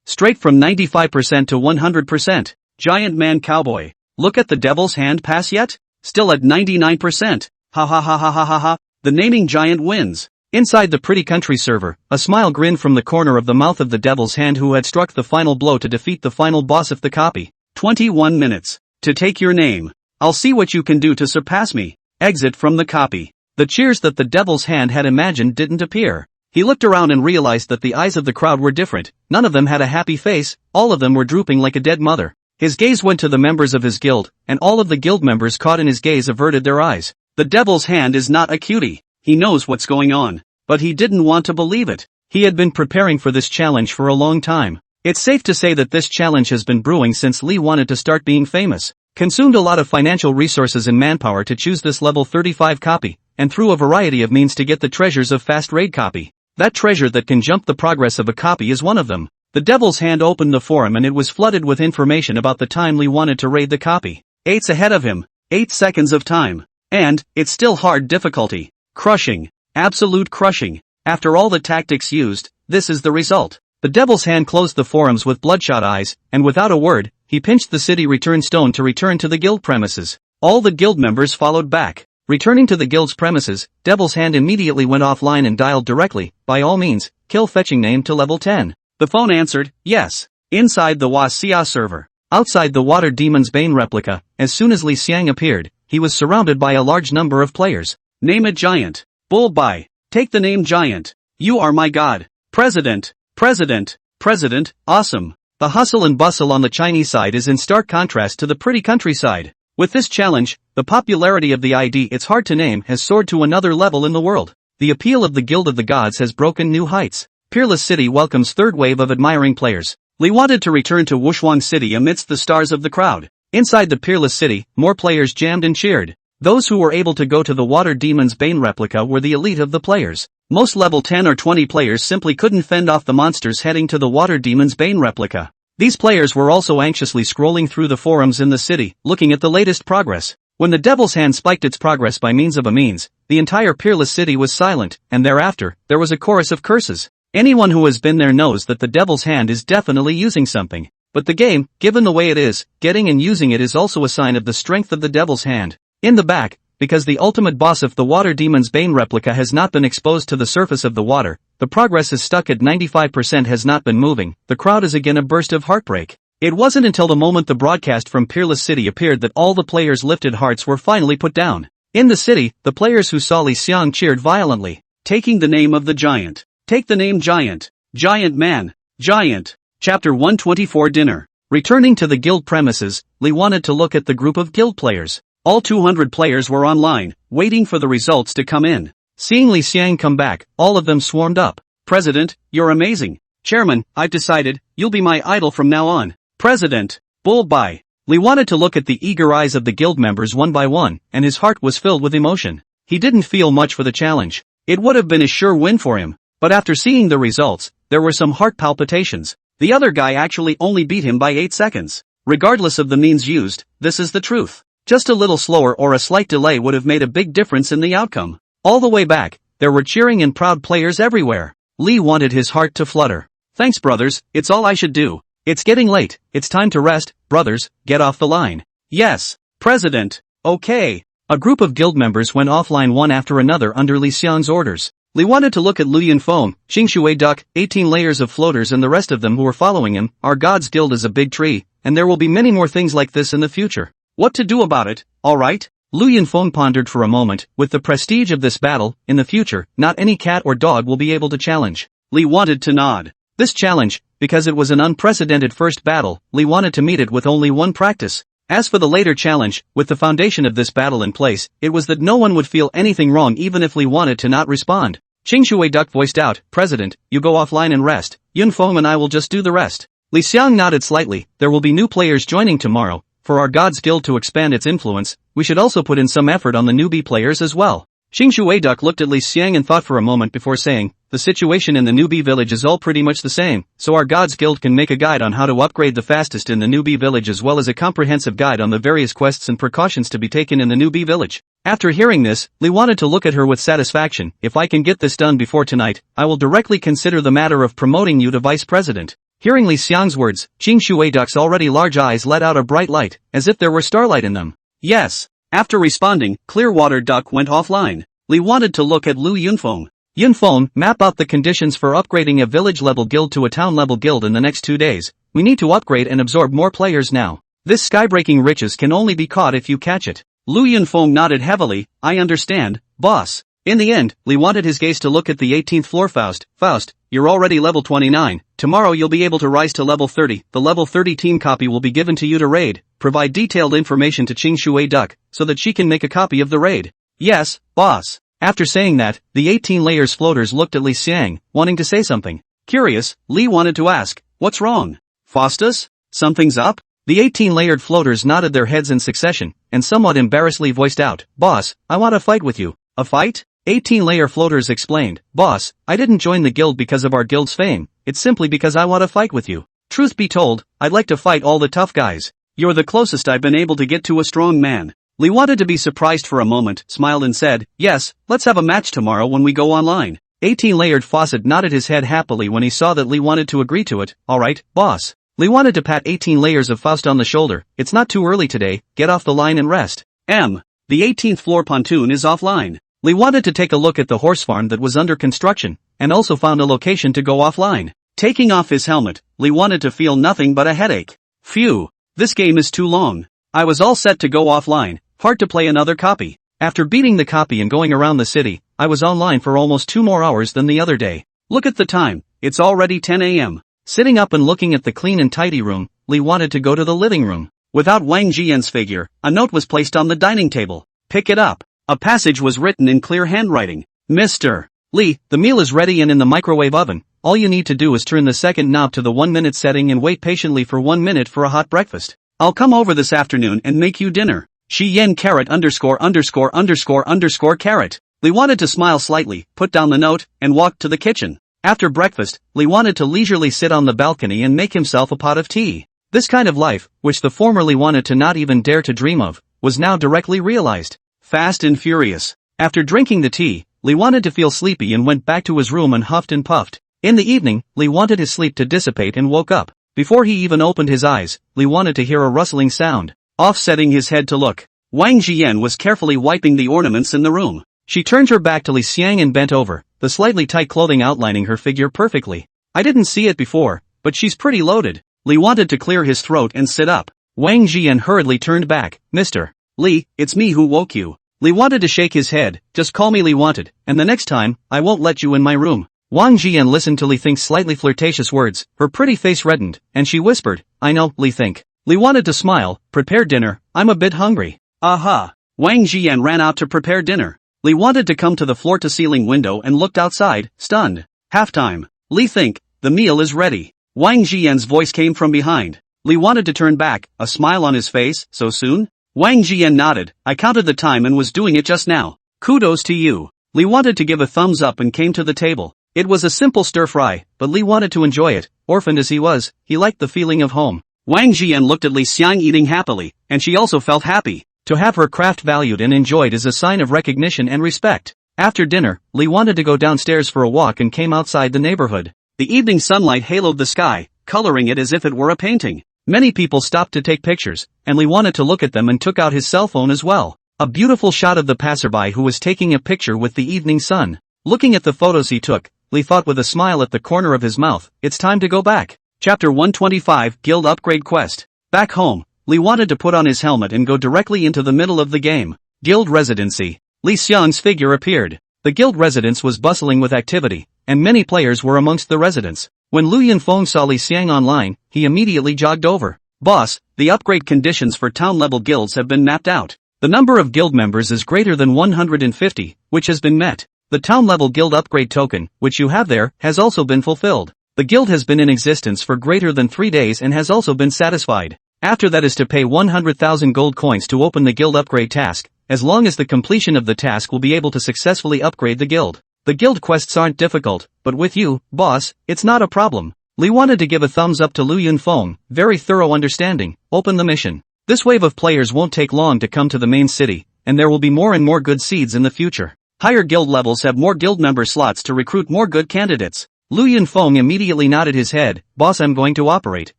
Straight from 95% to 100%. Giant Man Cowboy. Look at the Devil's Hand pass yet? Still at 99%. Ha ha ha ha ha ha ha. The naming giant wins. Inside the Pretty Country server, a smile grinned from the corner of the mouth of the Devil's Hand who had struck the final blow to defeat the final boss of the copy. 21 minutes. To take your name. I'll see what you can do to surpass me. Exit from the copy. The cheers that the Devil's Hand had imagined didn't appear. He looked around and realized that the eyes of the crowd were different. None of them had a happy face, all of them were drooping like a dead mother. His gaze went to the members of his guild, and all of the guild members caught in his gaze averted their eyes. The Devil's Hand is not a cutie. He knows what's going on. But he didn't want to believe it. He had been preparing for this challenge for a long time. It's safe to say that this challenge has been brewing since Lee wanted to start being famous. Consumed a lot of financial resources and manpower to choose this level 35 copy, and through a variety of means to get the treasures of fast raid copy. That treasure that can jump the progress of a copy is one of them. The Devil's Hand opened the forum and it was flooded with information about the time Lee wanted to raid the copy. 8's ahead of him. 8 seconds of time. And, it's still hard difficulty. Crushing. Absolute crushing. After all the tactics used, this is the result. The Devil's Hand closed the forums with bloodshot eyes, and without a word, he pinched the city return stone to return to the guild premises. All the guild members followed back. Returning to the guild's premises, Devil's Hand immediately went offline and dialed directly, by all means, kill fetching name to level 10. The phone answered, yes. Inside the Xia server. Outside the Water Demon's Bane replica, as soon as Li Xiang appeared, he was surrounded by a large number of players. Name a giant. Bull bye. Take the name giant. You are my god. President. President. President. Awesome. The hustle and bustle on the Chinese side is in stark contrast to the pretty countryside. With this challenge, the popularity of the ID It's Hard to Name has soared to another level in the world. The appeal of the Guild of the Gods has broken new heights. Peerless City welcomes third wave of admiring players. Li wanted to return to Wushuang City amidst the stars of the crowd. Inside the Peerless City, more players jammed and cheered. Those who were able to go to the Water Demon's Bane replica were the elite of the players. Most level 10 or 20 players simply couldn't fend off the monsters heading to the Water Demon's Bane replica. These players were also anxiously scrolling through the forums in the city, looking at the latest progress. When the Devil's Hand spiked its progress by means of a means, the entire Peerless City was silent, and thereafter, there was a chorus of curses. Anyone who has been there knows that the Devil's Hand is definitely using something. But the game, given the way it is, getting and using it is also a sign of the strength of the Devil's Hand. In the back, because the ultimate boss of the Water Demon's Bane replica has not been exposed to the surface of the water, the progress is stuck at 95% has not been moving, the crowd is again a burst of heartbreak. It wasn't until the moment the broadcast from Peerless City appeared that all the players' lifted hearts were finally put down. In the city, the players who saw Li Xiang cheered violently. Taking the name of the giant. Take the name giant. Giant man. Giant. Chapter 124 Dinner. Returning to the guild premises, Li wanted to look at the group of guild players. All 200 players were online, waiting for the results to come in. Seeing Li Xiang come back, all of them swarmed up. President, you're amazing. Chairman, I've decided, you'll be my idol from now on. President. Bull bye. Li wanted to look at the eager eyes of the guild members one by one, and his heart was filled with emotion. He didn't feel much for the challenge. It would have been a sure win for him. But after seeing the results, there were some heart palpitations. The other guy actually only beat him by 8 seconds. Regardless of the means used, this is the truth. Just a little slower or a slight delay would have made a big difference in the outcome. All the way back, there were cheering and proud players everywhere. Lee wanted his heart to flutter. Thanks brothers, it's all I should do. It's getting late, it's time to rest, brothers, get off the line. Yes, President. Okay. A group of guild members went offline one after another under Li Xiang's orders. Li wanted to look at Lu Yunfeng, Xingshui Duck, 18 layers of floaters and the rest of them who were following him. Our God's Guild is a big tree, and there will be many more things like this in the future. What to do about it, alright? Lu Yunfeng pondered for a moment. With the prestige of this battle, in the future, not any cat or dog will be able to challenge. Li wanted to nod. This challenge, because it was an unprecedented first battle, Li wanted to meet it with only one practice. As for the later challenge, with the foundation of this battle in place, it was that no one would feel anything wrong even if Li wanted to not respond. Qingshui Duck voiced out, President, you go offline and rest, Yunfeng and I will just do the rest. Li Xiang nodded slightly. There will be new players joining tomorrow. For our God's Guild to expand its influence, we should also put in some effort on the newbie players as well. Qingshui Duck looked at Li Xiang and thought for a moment before saying, the situation in the newbie village is all pretty much the same, so our Gods Guild can make a guide on how to upgrade the fastest in the newbie village as well as a comprehensive guide on the various quests and precautions to be taken in the newbie village. After hearing this, Lee wanted to look at her with satisfaction. If I can get this done before tonight, I will directly consider the matter of promoting you to vice president. Hearing Li Xiang's words, Qing Shui Duck's already large eyes let out a bright light, as if there were starlight in them. Yes. After responding, Clearwater Duck went offline. Li wanted to look at Lu Yunfeng. Yunfeng, map out the conditions for upgrading a village-level guild to a town-level guild in the next 2 days. We need to upgrade and absorb more players now. This sky-breaking riches can only be caught if you catch it. Lu Yunfeng nodded heavily. I understand, boss. In the end, Li wanted his gaze to look at the 18th floor. Faust, you're already level 29. Tomorrow you'll be able to rise to level 30. The level 30 team copy will be given to you to raid. Provide detailed information to Qing Shui Duck, so that she can make a copy of the raid. Yes, boss. After saying that, the 18 layers floaters looked at Li Xiang, wanting to say something. Curious, Li wanted to ask, what's wrong? Faustus? Something's up? The 18 layered floaters nodded their heads in succession, and somewhat embarrassedly voiced out, Boss, I want to fight with you. A fight? 18 layer floaters explained, Boss, I didn't join the guild because of our guild's fame, it's simply because I want to fight with you. Truth be told, I'd like to fight all the tough guys. You're the closest I've been able to get to a strong man. Li wanted to be surprised for a moment, smiled and said, yes, let's have a match tomorrow when we go online. 18-layered Fawcett nodded his head happily when he saw that Li wanted to agree to it. Alright, boss. Li wanted to pat 18 layers of Faust on the shoulder. It's not too early today, get off the line and rest. The 18th floor pontoon is offline. Li wanted to take a look at the horse farm that was under construction, and also found a location to go offline. Taking off his helmet, Li wanted to feel nothing but a headache. Phew, this game is too long. I was all set to go offline. Hard to play another copy. After beating the copy and going around the city, I was online for almost 2 more hours than the other day. Look at the time, it's already 10 a.m. Sitting up and looking at the clean and tidy room, Li wanted to go to the living room. Without Wang Jian's figure, a note was placed on the dining table. Pick it up. A passage was written in clear handwriting. Mr. Li, the meal is ready and in the microwave oven. All you need to do is turn the second knob to the 1-minute setting and wait patiently for 1 minute for a hot breakfast. I'll come over this afternoon and make you dinner. Shi Yen carrot _ carrot. Li wanted to smile slightly, put down the note, and walked to the kitchen. After breakfast, Li wanted to leisurely sit on the balcony and make himself a pot of tea. This kind of life, which the former Li wanted to not even dare to dream of, was now directly realized. Fast and furious. After drinking the tea, Li wanted to feel sleepy and went back to his room and huffed and puffed. In the evening, Li wanted his sleep to dissipate and woke up. Before he even opened his eyes, Li wanted to hear a rustling sound. Offsetting his head to look, Wang Jian was carefully wiping the ornaments in the room. She turned her back to Li Xiang and bent over, the slightly tight clothing outlining her figure perfectly. I didn't see it before, but she's pretty loaded. Li wanted to clear his throat and sit up. Wang Jian hurriedly turned back. Mr. Li, it's me who woke you. Li wanted to shake his head. Just call me Li wanted, and the next time, I won't let you in my room. Wang Jian listened to Li Think's slightly flirtatious words. Her pretty face reddened, and she whispered, I know, Li Think. Li wanted to smile. Prepare dinner, I'm a bit hungry. Aha! Wang Jian ran out to prepare dinner. Li wanted to come to the floor-to-ceiling window and looked outside, stunned. Halftime. Li Think, the meal is ready. Wang Jian's voice came from behind. Li wanted to turn back, a smile on his face. So soon? Wang Jian nodded. I counted the time and was doing it just now. Kudos to you. Li wanted to give a thumbs up and came to the table. It was a simple stir-fry, but Li wanted to enjoy it. Orphaned as he was, he liked the feeling of home. Wang Jian looked at Li Xiang eating happily, and she also felt happy. To have her craft valued and enjoyed is a sign of recognition and respect. After dinner, Li wanted to go downstairs for a walk and came outside the neighborhood. The evening sunlight haloed the sky, coloring it as if it were a painting. Many people stopped to take pictures, and Li wanted to look at them and took out his cell phone as well. A beautiful shot of the passerby who was taking a picture with the evening sun. Looking at the photos he took, Li thought with a smile at the corner of his mouth, it's time to go back. Chapter 125, Guild Upgrade Quest. Back home, Li wanted to put on his helmet and go directly into the middle of the game. Guild Residency. Li Xiang's figure appeared. The guild residence was bustling with activity, and many players were amongst the residents. When Lu Yunfeng saw Li Xiang online, he immediately jogged over. Boss, the upgrade conditions for town-level guilds have been mapped out. The number of guild members is greater than 150, which has been met. The town-level guild upgrade token, which you have there, has also been fulfilled. The guild has been in existence for greater than 3 days and has also been satisfied. After that is to pay 100,000 gold coins to open the guild upgrade task, as long as the completion of the task will be able to successfully upgrade the guild. The guild quests aren't difficult, but with you, boss, it's not a problem. Lee wanted to give a thumbs up to Lu Yunfeng, very thorough understanding, open the mission. This wave of players won't take long to come to the main city, and there will be more and more good seeds in the future. Higher guild levels have more guild member slots to recruit more good candidates. Lu Yunfeng immediately nodded his head, boss, I'm going to operate,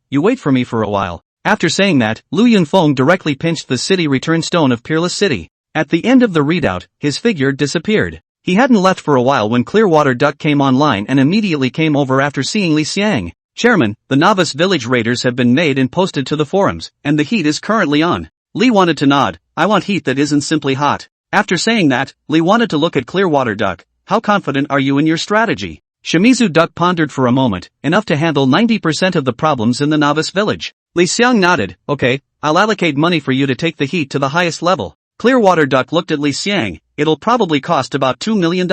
you wait for me for a while. After saying that, Lu Yunfeng directly pinched the city return stone of Peerless City. At the end of the readout, his figure disappeared. He hadn't left for a while when Clearwater Duck came online and immediately came over after seeing Li Xiang. Chairman, the novice village raiders have been made and posted to the forums, and the heat is currently on. Li wanted to nod, I want heat that isn't simply hot. After saying that, Li wanted to look at Clearwater Duck, how confident are you in your strategy? Shimizu Duck pondered for a moment, enough to handle 90% of the problems in the novice village. Li Xiang nodded, okay, I'll allocate money for you to take the heat to the highest level. Clearwater Duck looked at Li Xiang, it'll probably cost about $2 million.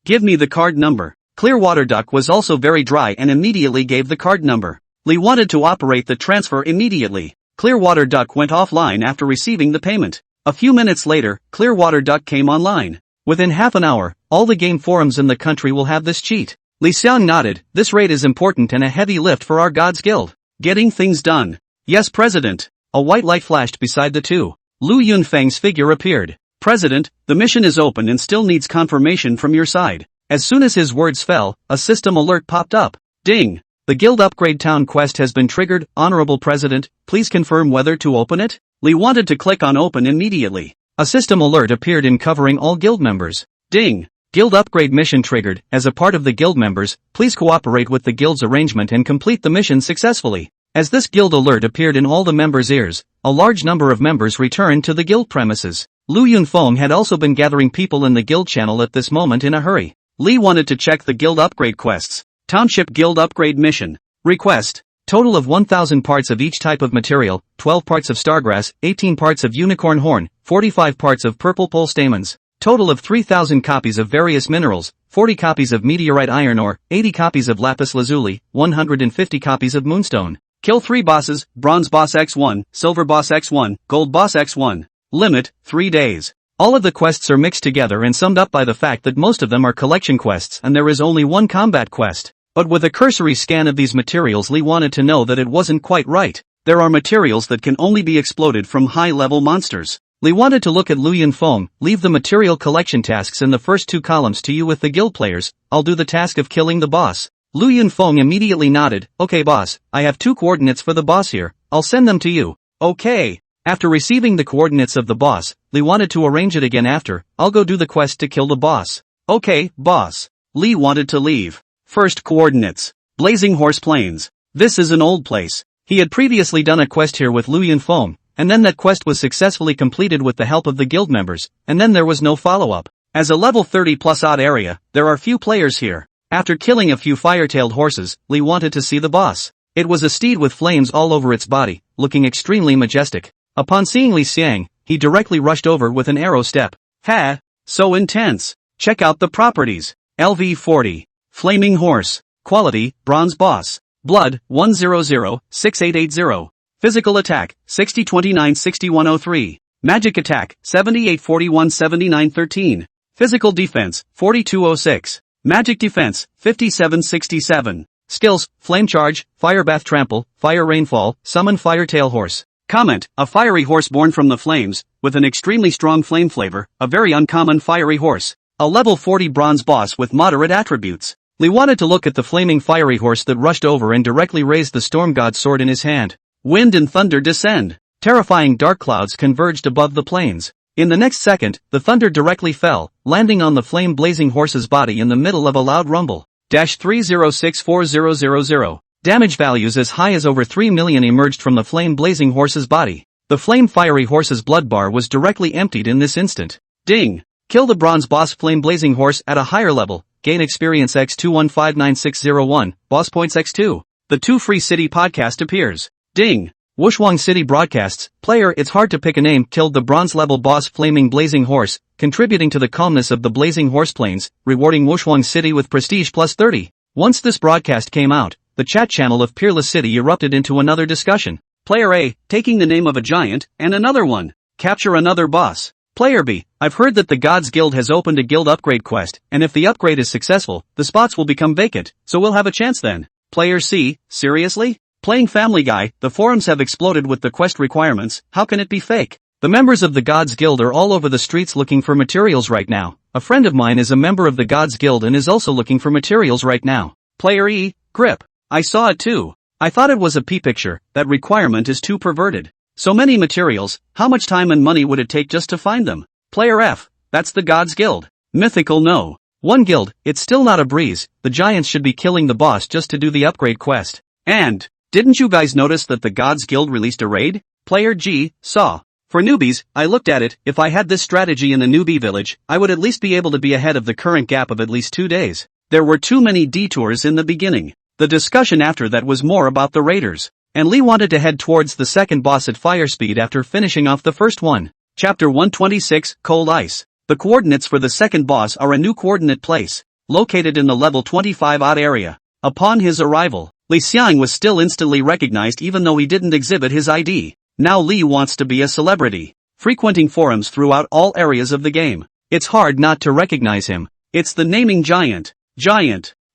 Give me the card number. Clearwater Duck was also very dry and immediately gave the card number. Li wanted to operate the transfer immediately. Clearwater Duck went offline after receiving the payment. A few minutes later, Clearwater Duck came online. Within half an hour, all the game forums in the country will have this cheat. Li Xiang nodded, this raid is important and a heavy lift for our God's Guild. Getting things done. Yes, President. A white light flashed beside the two. Lu Yunfeng's figure appeared. President, the mission is open and still needs confirmation from your side. As soon as his words fell, a system alert popped up. Ding! The Guild Upgrade Town quest has been triggered. Honorable President, please confirm whether to open it? Li wanted to click on open immediately. A system alert appeared in covering all guild members. Ding! Guild upgrade mission triggered. As a part of the guild members, please cooperate with the guild's arrangement and complete the mission successfully. As this guild alert appeared in all the members' ears, a large number of members returned to the guild premises. Lu Yunfeng had also been gathering people in the guild channel at this moment in a hurry. Li wanted to check the guild upgrade quests. Township Guild Upgrade Mission. Request. Total of 1,000 parts of each type of material, 12 parts of stargrass, 18 parts of unicorn horn, 45 parts of purple pole stamens. Total of 3,000 copies of various minerals, 40 copies of meteorite iron ore, 80 copies of lapis lazuli, 150 copies of moonstone. Kill 3 bosses, Bronze Boss X1, Silver Boss X1, Gold Boss X1. Limit, 3 days. All of the quests are mixed together and summed up by the fact that most of them are collection quests and there is only one combat quest. But with a cursory scan of these materials, Li wanted to know that it wasn't quite right. There are materials that can only be exploded from high-level monsters. Li wanted to look at Lu Yunfeng, leave the material collection tasks in the first 2 columns to you with the guild players, I'll do the task of killing the boss. Lu Yunfeng immediately nodded, okay boss, I have 2 coordinates for the boss here, I'll send them to you. Okay. After receiving the coordinates of the boss, Li wanted to arrange it again after, I'll go do the quest to kill the boss. Okay, boss. Li wanted to leave. First coordinates. Blazing Horse Plains. This is an old place. He had previously done a quest here with Lu Yunfeng, and then that quest was successfully completed with the help of the guild members, and then there was no follow-up. As a level 30 plus odd area, there are few players here. After killing a few fire-tailed horses, Li wanted to see the boss. It was a steed with flames all over its body, looking extremely majestic. Upon seeing Li Xiang, he directly rushed over with an arrow step. Ha! So intense! Check out the properties. LV40. Flaming Horse. Quality, Bronze Boss. Blood, 100-6880. Physical Attack, 60-29-6103. Magic Attack, 78-41-79-13. Physical Defense, 42-06. Magic Defense, 57-67. Skills, Flame Charge, Fire Bath Trample, Fire Rainfall, Summon Fire Tail Horse. Comment, a fiery horse born from the flames, with an extremely strong flame flavor, a very uncommon fiery horse. A level 40 bronze boss with moderate attributes. Li wanted to look at the flaming fiery horse that rushed over and directly raised the storm god's sword in his hand. Wind and thunder descend. Terrifying dark clouds converged above the plains. In the next second, the thunder directly fell, landing on the flame-blazing horse's body in the middle of a loud rumble. -30640000. Damage values as high as over 3 million emerged from the flame-blazing horse's body. The flame-fiery horse's blood bar was directly emptied in this instant. Ding! Kill the bronze boss flame-blazing horse at a higher level. Gain experience X215961, boss points X2. The 2 Free City podcast appears. Ding! Wushuang City broadcasts, player it's hard to pick a name, killed the bronze-level boss flaming blazing horse, contributing to the calmness of the blazing horse plains, rewarding Wushuang City with prestige plus 30. Once this broadcast came out, the chat channel of Peerless City erupted into another discussion. Player A, taking the name of a giant, and another one. Capture another boss. Player B, I've heard that the Gods Guild has opened a guild upgrade quest, and if the upgrade is successful, the spots will become vacant, so we'll have a chance then. Player C, seriously? Playing Family Guy, the forums have exploded with the quest requirements, how can it be fake? The members of the Gods Guild are all over the streets looking for materials right now. A friend of mine is a member of the Gods Guild and is also looking for materials right now. Player E, grip. I saw it too. I thought it was a P-picture, that requirement is too perverted. So many materials, how much time and money would it take just to find them? Player F, that's the Gods Guild. Mythical no. One guild, it's still not a breeze, the giants should be killing the boss just to do the upgrade quest. And, didn't you guys notice that the Gods Guild released a raid? Player G, saw. For newbies, I looked at it, if I had this strategy in the newbie village, I would at least be able to be ahead of the current gap of at least 2 days. There were too many detours in the beginning. The discussion after that was more about the raiders. And Lee wanted to head towards the second boss at fire speed after finishing off the first one. Chapter 126, Cold Ice. The coordinates for the second boss are a new coordinate place, located in the level 25 odd area. Upon his arrival, Li Xiang was still instantly recognized even though he didn't exhibit his ID. Now Li wants to be a celebrity, frequenting forums throughout all areas of the game. It's hard not to recognize him. It's the naming giant.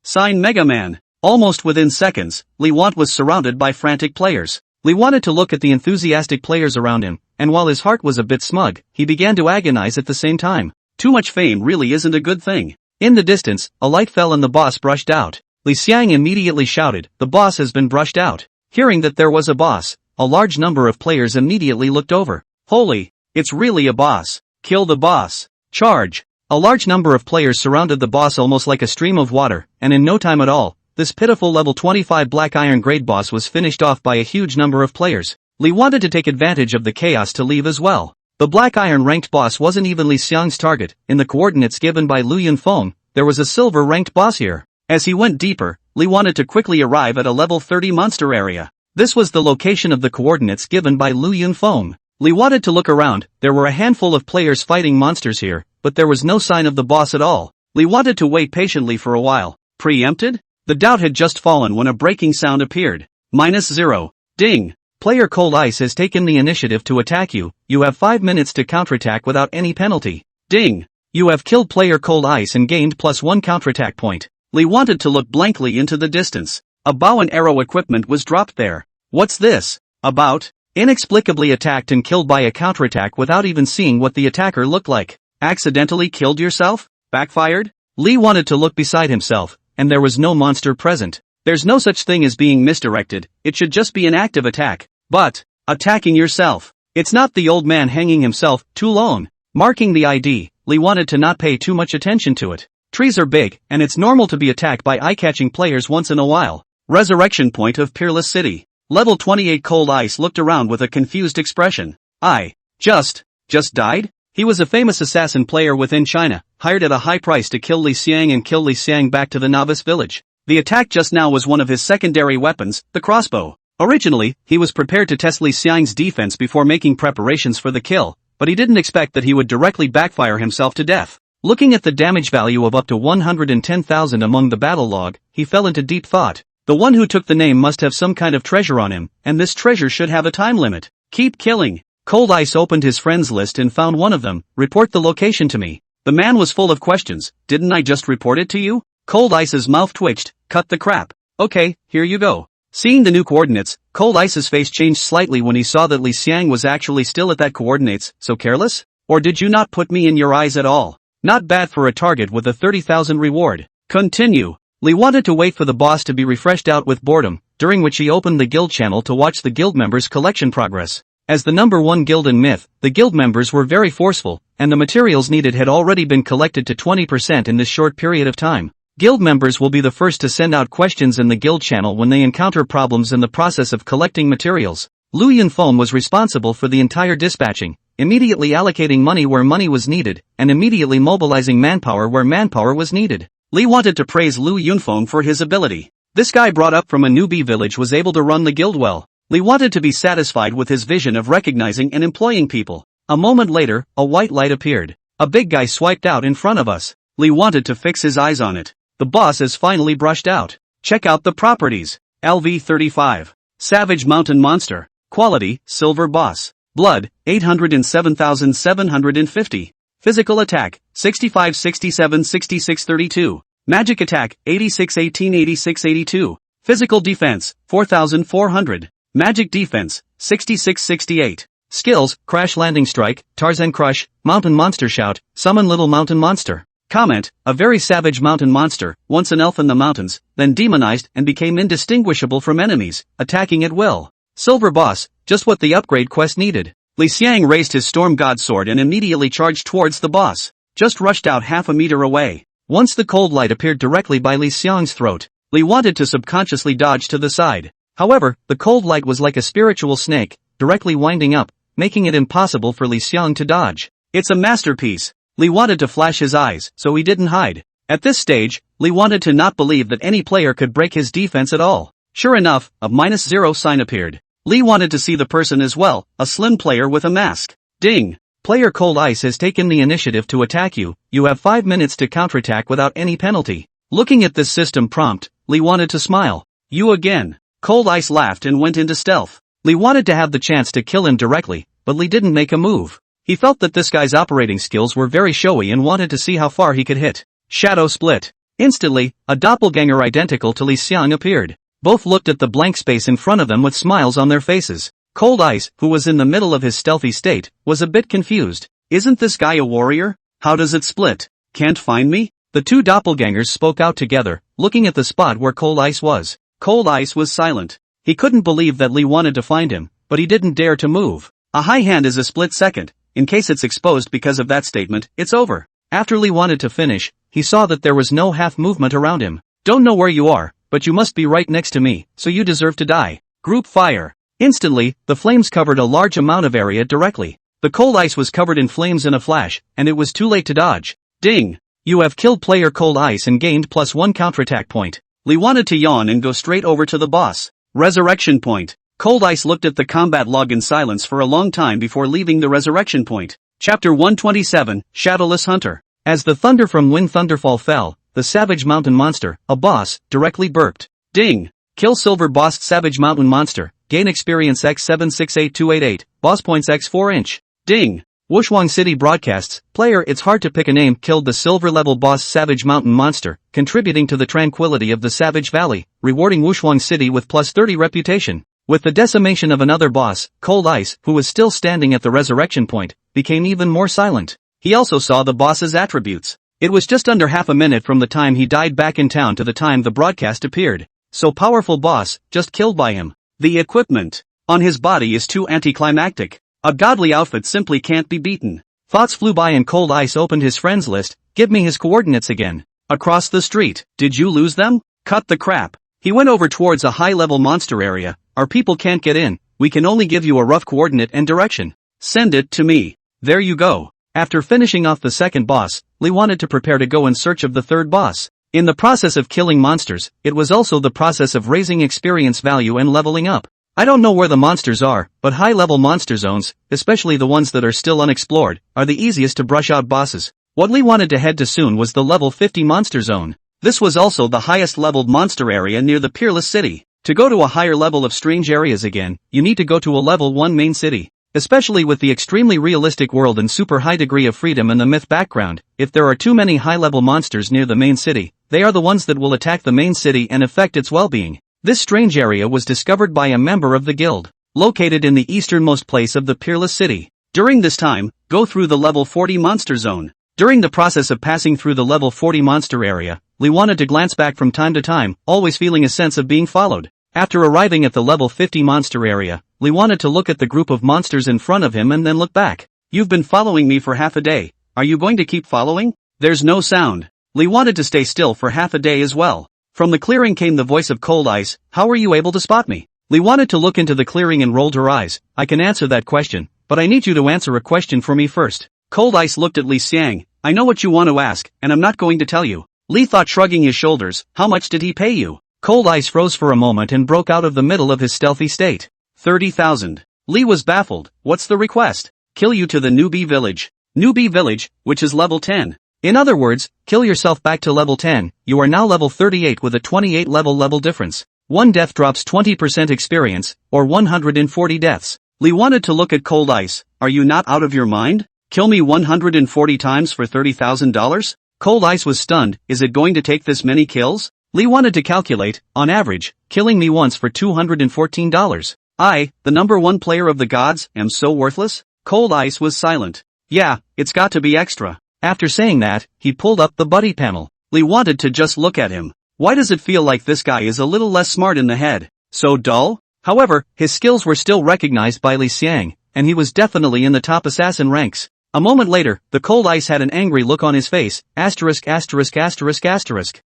Sign Mega Man. Almost within seconds, Li Want was surrounded by frantic players. Li wanted to look at the enthusiastic players around him, and while his heart was a bit smug, he began to agonize at the same time. Too much fame really isn't a good thing. In the distance, a light fell and the boss brushed out. Li Xiang immediately shouted, "The boss has been brushed out." Hearing that there was a boss, a large number of players immediately looked over. Holy, it's really a boss. Kill the boss. Charge. A large number of players surrounded the boss almost like a stream of water, and in no time at all, this pitiful level 25 Black Iron grade boss was finished off by a huge number of players. Li wanted to take advantage of the chaos to leave as well. The Black Iron ranked boss wasn't even Li Xiang's target. In the coordinates given by Lu Yunfeng, there was a silver ranked boss here. As he went deeper, Li wanted to quickly arrive at a level 30 monster area. This was the location of the coordinates given by Lu Yunfeng. Li wanted to look around, there were a handful of players fighting monsters here, but there was no sign of the boss at all. Li wanted to wait patiently for a while. Preempted? The doubt had just fallen when a breaking sound appeared. -0. Ding. Player Cold Ice has taken the initiative to attack you. You have 5 minutes to counterattack without any penalty. Ding. You have killed Player Cold Ice and gained +1 counterattack point. Li wanted to look blankly into the distance. A bow and arrow equipment was dropped there. What's this about? Inexplicably attacked and killed by a counterattack without even seeing what the attacker looked like. Accidentally killed yourself? Backfired? Li wanted to look beside himself, and there was no monster present. There's no such thing as being misdirected, it should just be an active attack. But, attacking yourself. It's not the old man hanging himself, too long. Marking the ID, Li wanted to not pay too much attention to it. Trees are big, and it's normal to be attacked by eye-catching players once in a while. Resurrection point of Peerless City. Level 28 Cold Ice looked around with a confused expression. I just died? He was a famous assassin player within China, hired at a high price to kill Li Xiang and kill Li Xiang back to the novice village. The attack just now was one of his secondary weapons, the crossbow. Originally, he was prepared to test Li Xiang's defense before making preparations for the kill, but he didn't expect that he would directly backfire himself to death. Looking at the damage value of up to 110,000 among the battle log, he fell into deep thought. The one who took the name must have some kind of treasure on him, and this treasure should have a time limit. Keep killing. Cold Ice opened his friends list and found one of them. Report the location to me. The man was full of questions. Didn't I just report it to you? Cold Ice's mouth twitched. Cut the crap. Okay, here you go. Seeing the new coordinates, Cold Ice's face changed slightly when he saw that Li Xiang was actually still at that coordinates. So careless? Or did you not put me in your eyes at all? Not bad for a target with a 30,000 reward. Continue. Li wanted to wait for the boss to be refreshed out with boredom, during which he opened the guild channel to watch the guild members' collection progress. As the number 1 guild in Myth, the guild members were very forceful, and the materials needed had already been collected to 20% in this short period of time. Guild members will be the first to send out questions in the guild channel when they encounter problems in the process of collecting materials. Lu Yunfeng was responsible for the entire dispatching, immediately allocating money where money was needed, and immediately mobilizing manpower where manpower was needed. Li wanted to praise Lu Yunfeng for his ability. This guy brought up from a newbie village was able to run the guild well. Li wanted to be satisfied with his vision of recognizing and employing people. A moment later, a white light appeared. A big guy swiped out in front of us. Li wanted to fix his eyes on it. The boss is finally brushed out. Check out the properties. LV35. Savage Mountain Monster. Quality, Silver Boss. Blood, 807,750. Physical attack, 65 67 66 32. Magic attack, 86 18 86 82. Physical defense, 4,400. Magic defense, 66 68. Skills, Crash Landing Strike, Tarzan Crush, Mountain Monster Shout, Summon Little Mountain Monster. Comment, a very savage mountain monster, once an elf in the mountains, then demonized and became indistinguishable from enemies, attacking at will. Silver Boss, just what the upgrade quest needed. Li Xiang raised his Storm God Sword and immediately charged towards the boss. Just rushed out half a meter away. Once the cold light appeared directly by Li Xiang's throat, Li wanted to subconsciously dodge to the side. However, the cold light was like a spiritual snake, directly winding up, making it impossible for Li Xiang to dodge. It's a masterpiece. Li wanted to flash his eyes, so he didn't hide. At this stage, Li wanted to not believe that any player could break his defense at all. Sure enough, a -0 sign appeared. Li wanted to see the person as well, a slim player with a mask. Ding! Player Cold Ice has taken the initiative to attack you. You have 5 minutes to counterattack without any penalty. Looking at this system prompt, Li wanted to smile. You again. Cold Ice laughed and went into stealth. Li wanted to have the chance to kill him directly, but Li didn't make a move. He felt that this guy's operating skills were very showy and wanted to see how far he could hit. Shadow split. Instantly, a doppelganger identical to Li Xiang appeared. Both looked at the blank space in front of them with smiles on their faces. Cold Ice, who was in the middle of his stealthy state, was a bit confused. Isn't this guy a warrior? How does it split? Can't find me? The two doppelgangers spoke out together, looking at the spot where Cold Ice was. Cold Ice was silent. He couldn't believe that Li wanted to find him, but he didn't dare to move. A high hand is a split second. In case it's exposed because of that statement, it's over. After Li wanted to finish, he saw that there was no half movement around him. Don't know where you are, but you must be right next to me, so you deserve to die. Group fire. Instantly, the flames covered a large amount of area directly. The Cold Ice was covered in flames in a flash, and it was too late to dodge. Ding! You have killed player Cold Ice and gained +1 counterattack point. Li wanted to yawn and go straight over to the boss. Resurrection point. Cold Ice looked at the combat log in silence for a long time before leaving the resurrection point. Chapter 127, Shadowless Hunter. As the thunder from Wind Thunderfall fell, the savage mountain monster, a boss, directly burped. Ding! Kill Silver Boss Savage Mountain Monster. Gain experience X768288, boss points X4 inch. Ding! Wushwang City broadcasts, player it's hard to pick a name killed the silver level boss Savage Mountain Monster, contributing to the tranquility of the Savage Valley, rewarding Wushwang City with +30 reputation. With the decimation of another boss, Cold Ice, who was still standing at the resurrection point, became even more silent. He also saw the boss's attributes. It was just under half a minute from the time he died back in town to the time the broadcast appeared. So powerful boss, just killed by him. The equipment on his body is too anticlimactic. A godly outfit simply can't be beaten. Thoughts flew by and Cold Ice opened his friends list. Give me his coordinates again. Across the street. Did you lose them? Cut the crap. He went over towards a high-level monster area. Our people can't get in. We can only give you a rough coordinate and direction. Send it to me. There you go. After finishing off the second boss, Li wanted to prepare to go in search of the third boss. In the process of killing monsters, it was also the process of raising experience value and leveling up. I don't know where the monsters are, but high-level monster zones, especially the ones that are still unexplored, are the easiest to brush out bosses. What Li wanted to head to soon was the level 50 monster zone. This was also the highest leveled monster area near the Peerless City. To go to a higher level of strange areas again, you need to go to a level 1 main city. Especially with the extremely realistic world and super high degree of freedom and the myth background, if there are too many high-level monsters near the main city, they are the ones that will attack the main city and affect its well-being. This strange area was discovered by a member of the guild, located in the easternmost place of the Peerless City. During this time, go through the level 40 monster zone. During the process of passing through the level 40 monster area, Li wanted to glance back from time to time, always feeling a sense of being followed. After arriving at the level 50 monster area, Li wanted to look at the group of monsters in front of him and then look back. You've been following me for half a day. Are you going to keep following? There's no sound. Li wanted to stay still for half a day as well. From the clearing came the voice of Cold Ice. How were you able to spot me? Li wanted to look into the clearing and rolled her eyes. I can answer that question, but I need you to answer a question for me first. Cold Ice looked at Li Xiang. I know what you want to ask, and I'm not going to tell you. Li thought, shrugging his shoulders. How much did he pay you? Cold Ice froze for a moment and broke out of the middle of his stealthy state. 30,000. Li was baffled. What's the request? Kill you to the newbie village. Newbie village, which is level 10. In other words, kill yourself back to level 10. You are now level 38 with a 28 level difference. One death drops 20% experience, or 140 deaths. Li wanted to look at Cold Ice. Are you not out of your mind? Kill me 140 times for $30,000? Cold Ice was stunned. Is it going to take this many kills? Li wanted to calculate, on average, killing me once for $214. I, the number one player of the gods, am so worthless? Cold Ice was silent. Yeah, it's got to be extra. After saying that, he pulled up the buddy panel. Li wanted to just look at him. Why does it feel like this guy is a little less smart in the head? So dull? However, his skills were still recognized by Li Xiang, and he was definitely in the top assassin ranks. A moment later, the Cold Ice had an angry look on his face, asterisk.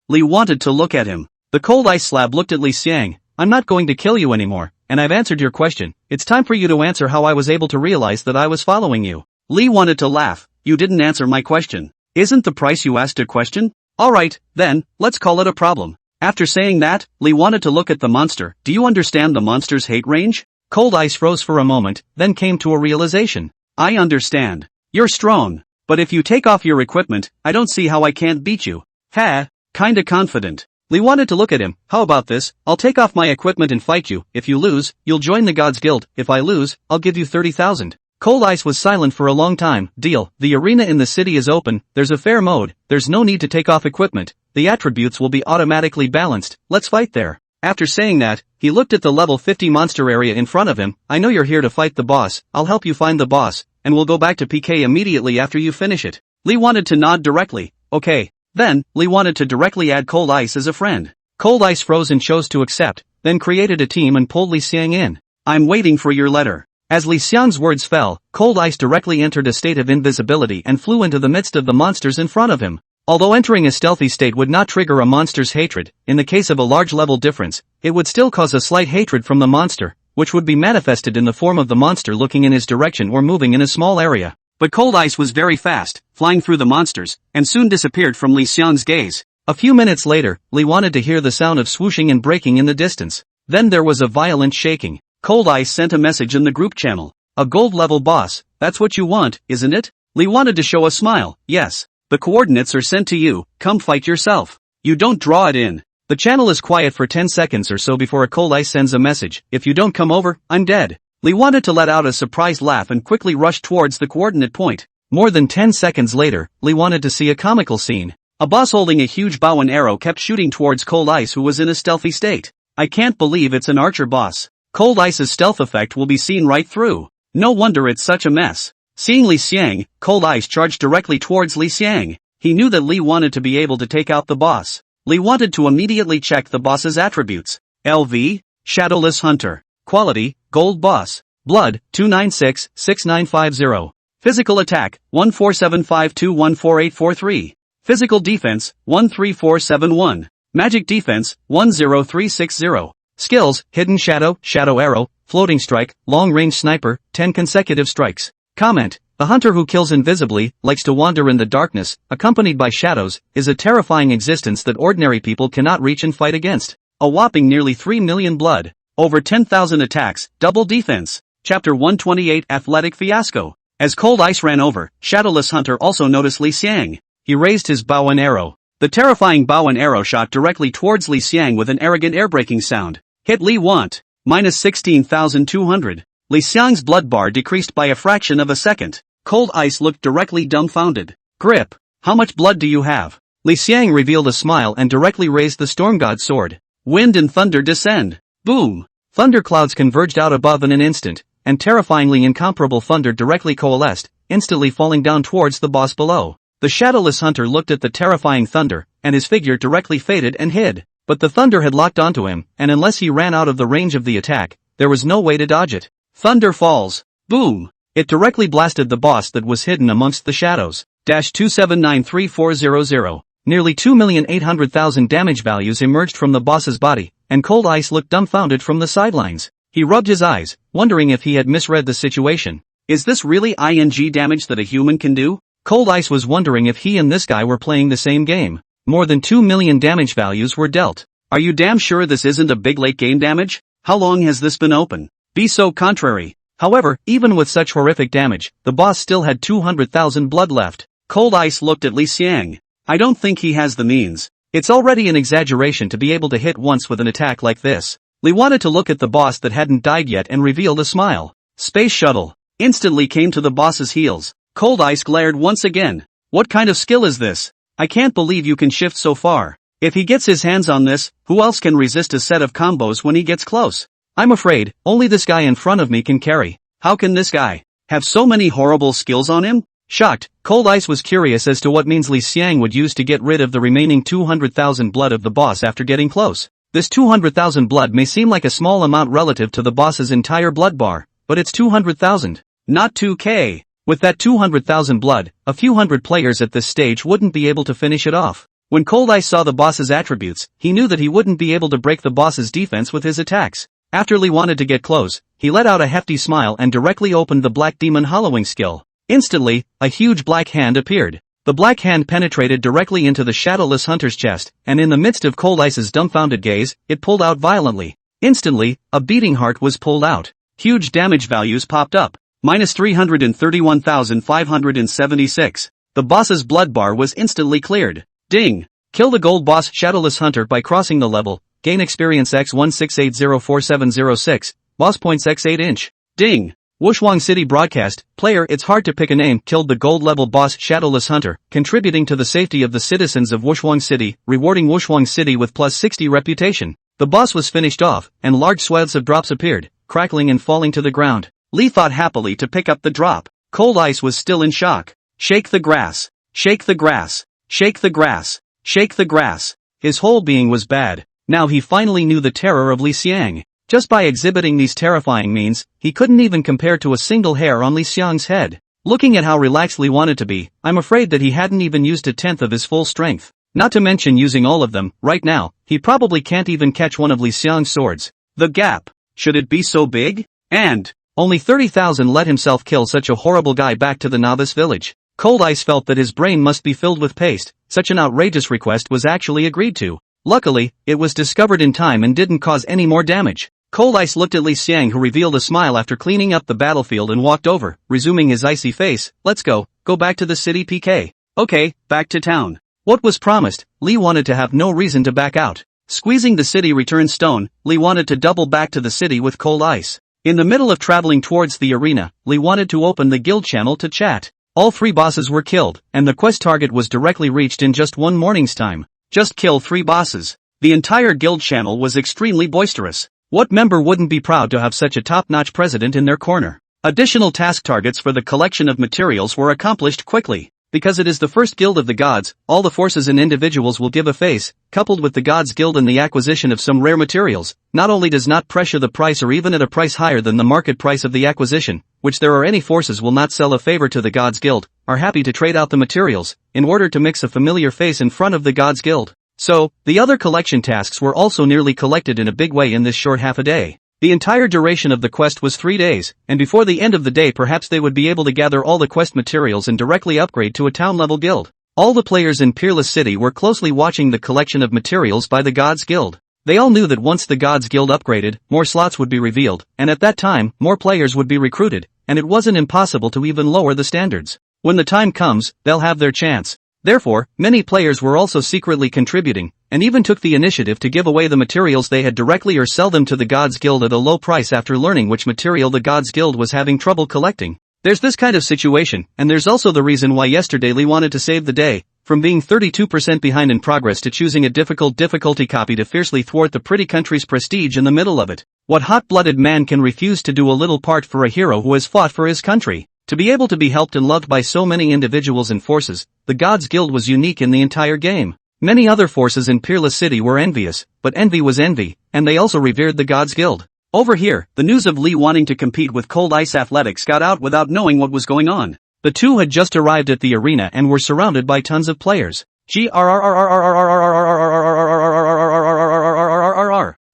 Li wanted to look at him. The Cold Ice slab looked at Li Xiang. I'm not going to kill you anymore, and I've answered your question. It's time for you to answer how I was able to realize that I was following you. Li wanted to laugh. You didn't answer my question. Isn't the price you asked a question? Alright, then, let's call it a problem. After saying that, Li wanted to look at the monster. Do you understand the monster's hate range? Cold Ice froze for a moment, then came to a realization. I understand. You're strong. But if you take off your equipment, I don't see how I can't beat you. Ha, kinda confident. Li wanted to look at him. How about this? I'll take off my equipment and fight you. If you lose, you'll join the God's Guild. If I lose, I'll give you 30,000. Cold Ice was silent for a long time. Deal. The arena in the city is open. There's a fair mode. There's no need to take off equipment. The attributes will be automatically balanced. Let's fight there. After saying that, he looked at the level 50 monster area in front of him. I know you're here to fight the boss. I'll help you find the boss, and we'll go back to PK immediately after you finish it. Li wanted to nod directly. Okay. Then, Li wanted to directly add Cold Ice as a friend. Cold Ice froze and chose to accept, then created a team and pulled Li Xiang in. I'm waiting for your letter. As Li Xiang's words fell, Cold Ice directly entered a state of invisibility and flew into the midst of the monsters in front of him. Although entering a stealthy state would not trigger a monster's hatred, in the case of a large level difference, it would still cause a slight hatred from the monster, which would be manifested in the form of the monster looking in his direction or moving in a small area. But Cold Ice was very fast, flying through the monsters, and soon disappeared from Li Xiang's gaze. A few minutes later, Li wanted to hear the sound of swooshing and breaking in the distance. Then there was a violent shaking. Cold Ice sent a message in the group channel. A gold level boss, that's what you want, isn't it? Li wanted to show a smile. Yes. The coordinates are sent to you, come fight yourself. You don't draw it in. The channel is quiet for 10 seconds or so before a Cold Ice sends a message. If you don't come over, I'm dead. Li wanted to let out a surprised laugh and quickly rushed towards the coordinate point. More than 10 seconds later, Li wanted to see a comical scene. A boss holding a huge bow and arrow kept shooting towards Cold Ice, who was in a stealthy state. I can't believe it's an archer boss. Cold Ice's stealth effect will be seen right through. No wonder it's such a mess. Seeing Li Xiang, Cold Ice charged directly towards Li Xiang. He knew that Li wanted to be able to take out the boss. Li wanted to immediately check the boss's attributes. LV, Shadowless Hunter. Quality, Gold Boss. Blood, 296-6950. Physical Attack, 14752144843. Physical Defense, 13471. Magic Defense, 10360. Skills, Hidden Shadow, Shadow Arrow, Floating Strike, Long Range Sniper, 10 consecutive strikes. Comment. The hunter who kills invisibly, likes to wander in the darkness, accompanied by shadows, is a terrifying existence that ordinary people cannot reach and fight against. A whopping nearly 3 million blood. Over 10,000 attacks, double defense. Chapter 128 Athletic Fiasco. As Cold Ice ran over, Shadowless Hunter also noticed Li Xiang. He raised his bow and arrow. The terrifying bow and arrow shot directly towards Li Xiang with an arrogant air-breaking sound. Hit Li want. Minus 16,200. Li Xiang's blood bar decreased by a fraction of a second. Cold Ice looked directly dumbfounded. Grip. How much blood do you have? Li Xiang revealed a smile and directly raised the Storm God's sword. Wind and thunder descend. Boom. Thunder clouds converged out above in an instant, and terrifyingly incomparable thunder directly coalesced, instantly falling down towards the boss below. The Shadowless Hunter looked at the terrifying thunder, and his figure directly faded and hid. But the thunder had locked onto him, and unless he ran out of the range of the attack, there was no way to dodge it. Thunder falls. Boom. It directly blasted the boss that was hidden amongst the shadows. 2793400. Nearly 2,800,000 damage values emerged from the boss's body, and Cold Ice looked dumbfounded from the sidelines. He rubbed his eyes, wondering if he had misread the situation. Is this really ING damage that a human can do? Cold Ice was wondering if he and this guy were playing the same game. More than 2 million damage values were dealt. Are you damn sure this isn't a big late game damage? How long has this been open? Be so contrary. However, even with such horrific damage, the boss still had 200,000 blood left. Cold Ice looked at Li Xiang. I don't think he has the means. It's already an exaggeration to be able to hit once with an attack like this. Li wanted to look at the boss that hadn't died yet and revealed a smile. Space shuttle instantly came to the boss's heels. Cold Ice glared once again. What kind of skill is this? I can't believe you can shift so far. If he gets his hands on this, who else can resist a set of combos when he gets close? I'm afraid, only this guy in front of me can carry. How can this guy have so many horrible skills on him? Shocked, Cold Ice was curious as to what means Li Xiang would use to get rid of the remaining 200,000 blood of the boss after getting close. This 200,000 blood may seem like a small amount relative to the boss's entire blood bar, but it's 200,000, not 2k. With that 200,000 blood, a few hundred players at this stage wouldn't be able to finish it off. When Cold Ice saw the boss's attributes, he knew that he wouldn't be able to break the boss's defense with his attacks. After Li wanted to get close, he let out a hefty smile and directly opened the Black Demon Hollowing skill. Instantly, a huge black hand appeared. The black hand penetrated directly into the Shadowless Hunter's chest, and in the midst of Cold Ice's dumbfounded gaze, it pulled out violently. Instantly, a beating heart was pulled out. Huge damage values popped up. Minus 331,576. The boss's blood bar was instantly cleared. Ding! Kill the gold boss Shadowless Hunter by crossing the level. Gain experience X16804706. Boss points X8 inch. Ding! Wushwang City broadcast, player it's hard to pick a name killed the gold level boss Shadowless Hunter, contributing to the safety of the citizens of Wushwang City, rewarding Wushwang City with plus 60 reputation. The boss was finished off, and large swaths of drops appeared, crackling and falling to the ground. Li thought happily to pick up the drop. Cold Ice was still in shock. Shake the grass. Shake the grass. Shake the grass. Shake the grass. His whole being was bad. Now he finally knew the terror of Li Xiang. Just by exhibiting these terrifying means, he couldn't even compare to a single hair on Li Xiang's head. Looking at how relaxed Li wanted to be, I'm afraid that he hadn't even used a tenth of his full strength. Not to mention using all of them, right now, he probably can't even catch one of Li Xiang's swords. The gap. Should it be so big? And only 30,000 let himself kill such a horrible guy back to the novice village. Cold Ice felt that his brain must be filled with paste. Such an outrageous request was actually agreed to. Luckily, it was discovered in time and didn't cause any more damage. Cold Ice looked at Li Xiang, who revealed a smile after cleaning up the battlefield and walked over, resuming his icy face. Let's go back to the city PK. Okay, back to town. What was promised, Li wanted to have no reason to back out. Squeezing the city return stone, Li wanted to double back to the city with Cold Ice. In the middle of traveling towards the arena, Li wanted to open the guild channel to chat. All 3 bosses were killed, and the quest target was directly reached in just one morning's time. Just kill 3 bosses. The entire guild channel was extremely boisterous. What member wouldn't be proud to have such a top-notch president in their corner? Additional task targets for the collection of materials were accomplished quickly. Because it is the first guild of the gods, all the forces and individuals will give a face, coupled with the gods guild and the acquisition of some rare materials, not only does not pressure the price or even at a price higher than the market price of the acquisition, which there are any forces will not sell a favor to the gods guild, are happy to trade out the materials, in order to mix a familiar face in front of the gods guild. So, the other collection tasks were also nearly collected in a big way in this short half a day. The entire duration of the quest was 3 days, and before the end of the day perhaps they would be able to gather all the quest materials and directly upgrade to a town-level guild. All the players in Peerless City were closely watching the collection of materials by the Gods Guild. They all knew that once the Gods Guild upgraded, more slots would be revealed, and at that time, more players would be recruited, and it wasn't impossible to even lower the standards. When the time comes, they'll have their chance. Therefore, many players were also secretly contributing, and even took the initiative to give away the materials they had directly or sell them to the Gods Guild at a low price after learning which material the Gods Guild was having trouble collecting. There's this kind of situation, and there's also the reason why yesterday Li wanted to save the day, from being 32% behind in progress to choosing a difficult difficulty copy to fiercely thwart the pretty country's prestige in the middle of it. What hot-blooded man can refuse to do a little part for a hero who has fought for his country? To be able to be helped and loved by so many individuals and forces, the Gods Guild was unique in the entire game. Many other forces in Peerless City were envious, but envy was envy, and they also revered the Gods Guild. Over here, the news of Li wanting to compete with Cold Ice Athletics got out without knowing what was going on. The two had just arrived at the arena and were surrounded by tons of players.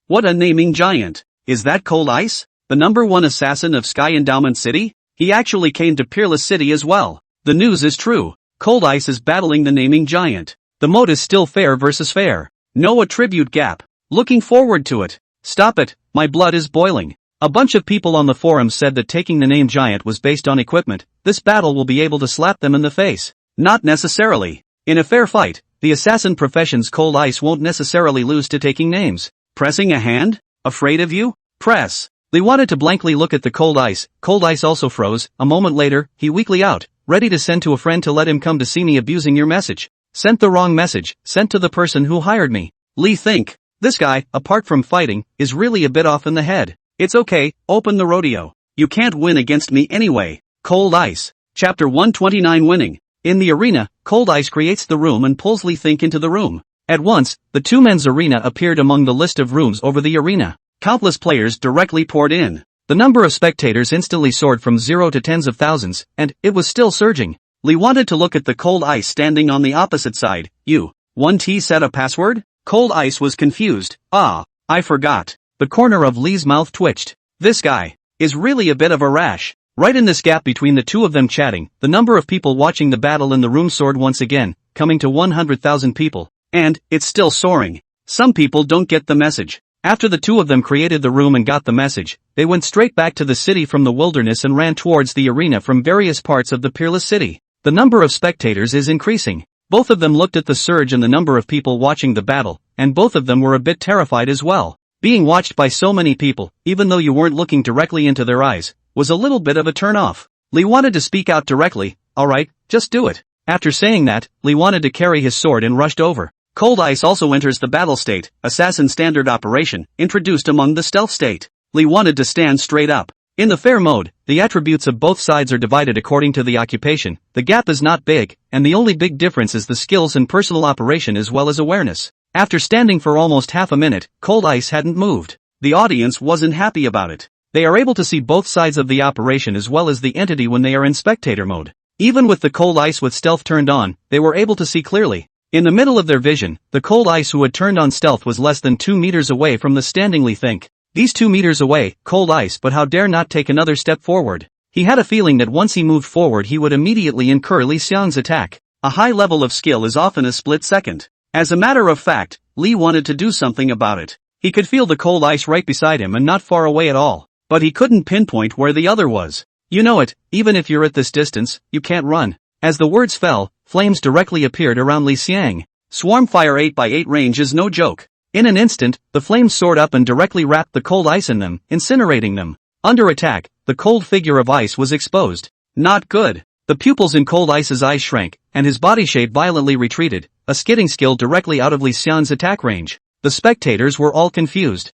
What a naming giant. Is that Cold Ice? The #1 assassin of Sky Endowment City? He actually came to Peerless City as well. The news is true. Cold Ice is battling the naming giant. The mode is still fair versus fair. No attribute gap. Looking forward to it. Stop it, my blood is boiling. A bunch of people on the forums said that taking the name giant was based on equipment. This battle will be able to slap them in the face. Not necessarily. In a fair fight, the assassin profession's Cold Ice won't necessarily lose to taking names. Pressing a hand? Afraid of you? Press. Li wanted to blankly look at the cold ice also froze. A moment later, he weakly out, ready to send to a friend to let him come to see me abusing your message. Sent the wrong message, sent to the person who hired me. Li think. This guy, apart from fighting, is really a bit off in the head. It's okay, open the rodeo. You can't win against me anyway. Cold Ice. Chapter 129 Winning. In the arena, Cold Ice creates the room and pulls Li Think into the room. At once, the two men's arena appeared among the list of rooms over the arena. Countless players directly poured in. The number of spectators instantly soared from 0 to tens of thousands, and it was still surging. Li wanted to look at the Cold Ice standing on the opposite side. You. 1T set a password? Cold Ice was confused. Ah, I forgot. The corner of Li's mouth twitched. This guy is really a bit of a rash. Right in this gap between the two of them chatting, the number of people watching the battle in the room soared once again, coming to 100,000 people. And, it's still soaring. Some people don't get the message. After the two of them created the room and got the message, they went straight back to the city from the wilderness and ran towards the arena from various parts of the peerless city. The number of spectators is increasing. Both of them looked at the surge and the number of people watching the battle, and both of them were a bit terrified as well. Being watched by so many people, even though you weren't looking directly into their eyes, was a little bit of a turn-off. Li wanted to speak out directly. Alright, just do it. After saying that, Li wanted to carry his sword and rushed over. Cold Ice also enters the battle state, assassin standard operation, introduced among the stealth state. Li wanted to stand straight up. In the fair mode, the attributes of both sides are divided according to the occupation. The gap is not big, and the only big difference is the skills and personal operation as well as awareness. After standing for almost half a minute, Cold Ice hadn't moved. The audience wasn't happy about it. They are able to see both sides of the operation as well as the entity when they are in spectator mode. Even with the Cold Ice with stealth turned on, they were able to see clearly. In the middle of their vision, the Cold Ice who had turned on stealth was less than 2 meters away from the standing Li Think. These 2 meters away, Cold Ice but how dare not take another step forward. He had a feeling that once he moved forward he would immediately incur Li Xiang's attack. A high level of skill is often a split second. As a matter of fact, Li wanted to do something about it. He could feel the Cold Ice right beside him and not far away at all. But he couldn't pinpoint where the other was. You know it, even if you're at this distance, you can't run. As the words fell, flames directly appeared around Li Xiang. Swarmfire 8x8 range is no joke. In an instant, the flames soared up and directly wrapped the Cold Ice in them, incinerating them. Under attack, the cold figure of ice was exposed. Not good. The pupils in Cold Ice's eyes shrank, and his body shape violently retreated, a skidding skill directly out of Li Xiang's attack range. The spectators were all confused.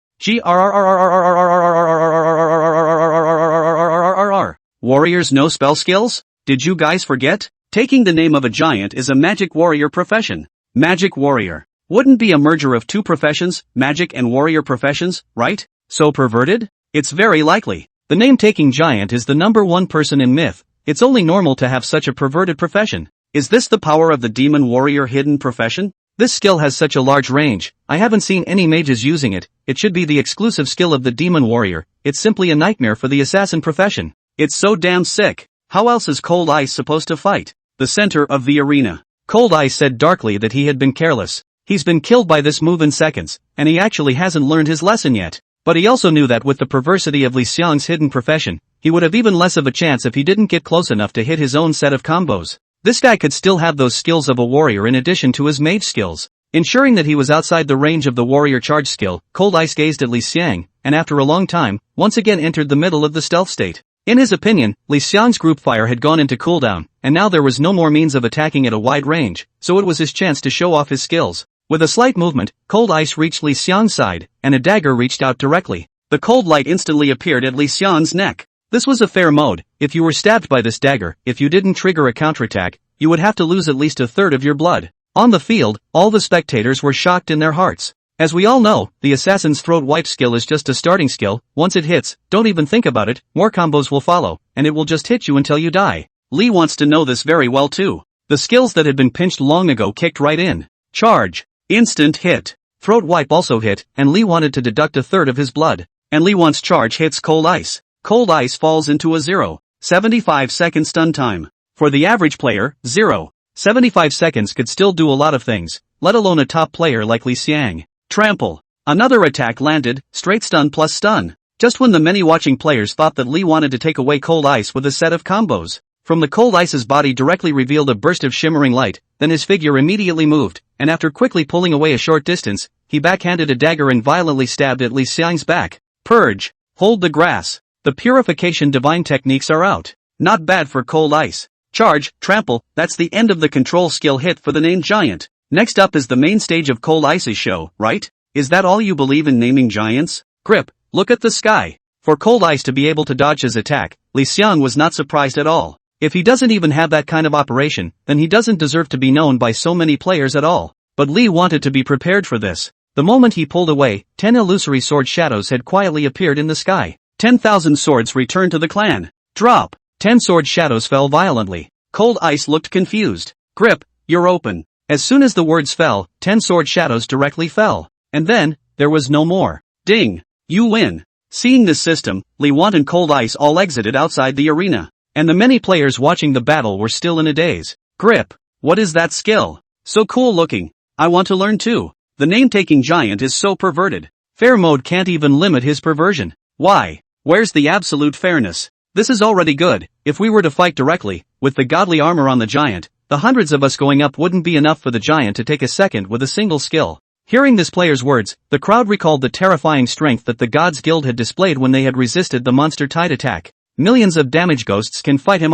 Warriors no spell skills? Did you guys forget? Taking the name of a giant is a magic warrior profession. Magic warrior. Wouldn't be a merger of two professions, magic and warrior professions, right? So perverted? It's very likely. The name-taking giant is the #1 person in myth. It's only normal to have such a perverted profession. Is this the power of the demon warrior hidden profession? This skill has such a large range. I haven't seen any mages using it. It should be the exclusive skill of the demon warrior. It's simply a nightmare for the assassin profession. It's so damn sick. How else is Cold Ice supposed to fight? The center of the arena. Cold Ice said darkly that he had been careless. He's been killed by this move in seconds, and he actually hasn't learned his lesson yet. But he also knew that with the perversity of Li Xiang's hidden profession, he would have even less of a chance if he didn't get close enough to hit his own set of combos. This guy could still have those skills of a warrior in addition to his mage skills. Ensuring that he was outside the range of the warrior charge skill, Cold Ice gazed at Li Xiang, and after a long time, once again entered the middle of the stealth state. In his opinion, Li Xiang's group fire had gone into cooldown, and now there was no more means of attacking at a wide range, so it was his chance to show off his skills. With a slight movement, Cold Ice reached Li Xiang's side, and a dagger reached out directly. The cold light instantly appeared at Li Xiang's neck. This was a fair mode. If you were stabbed by this dagger, if you didn't trigger a counterattack, you would have to lose at least a third of your blood. On the field, all the spectators were shocked in their hearts. As we all know, the assassin's throat wipe skill is just a starting skill. Once it hits, don't even think about it, more combos will follow, and it will just hit you until you die. Li wants to know this very well too. The skills that had been pinched long ago kicked right in. Charge. Instant hit. Throat wipe also hit, and Li wanted to deduct a third of his blood. And Li once charge hits Cold Ice. Cold Ice falls into a 0.75-second stun time. For the average player, 0.75 seconds could still do a lot of things, let alone a top player like Li Xiang. Trample. Another attack landed, straight stun plus stun. Just when the many watching players thought that Li wanted to take away Cold Ice with a set of combos. From the Cold Ice's body directly revealed a burst of shimmering light, then his figure immediately moved, and after quickly pulling away a short distance, he backhanded a dagger and violently stabbed at Li Xiang's back. Purge. Hold the grass. The purification divine techniques are out. Not bad for cold ice. Charge, trample, that's the end of the control skill hit for the named giant. Next up is the main stage of cold ice's show, right? Is that all you believe in naming giants? Grip, look at the sky. For cold ice to be able to dodge his attack, Li Xiang was not surprised at all. If he doesn't even have that kind of operation, then he doesn't deserve to be known by so many players at all. But Li wanted to be prepared for this. The moment he pulled away, 10 illusory sword shadows had quietly appeared in the sky. 10,000 swords returned to the clan. Drop. 10 sword shadows fell violently. Cold ice looked confused. Grip, you're open. As soon as the words fell, 10 sword shadows directly fell. And then, there was no more. Ding. You win. Seeing this system, Li Want and Cold Ice all exited outside the arena. And the many players watching the battle were still in a daze. Grip, what is that skill? So cool looking. I want to learn too. The name-taking giant is so perverted. Fair mode can't even limit his perversion. Why? Where's the absolute fairness? This is already good. If we were to fight directly, with the godly armor on the giant, the hundreds of us going up wouldn't be enough for the giant to take a second with a single skill. Hearing this player's words, the crowd recalled the terrifying strength that the Gods Guild had displayed when they had resisted the monster tide attack. Millions of damage ghosts can fight him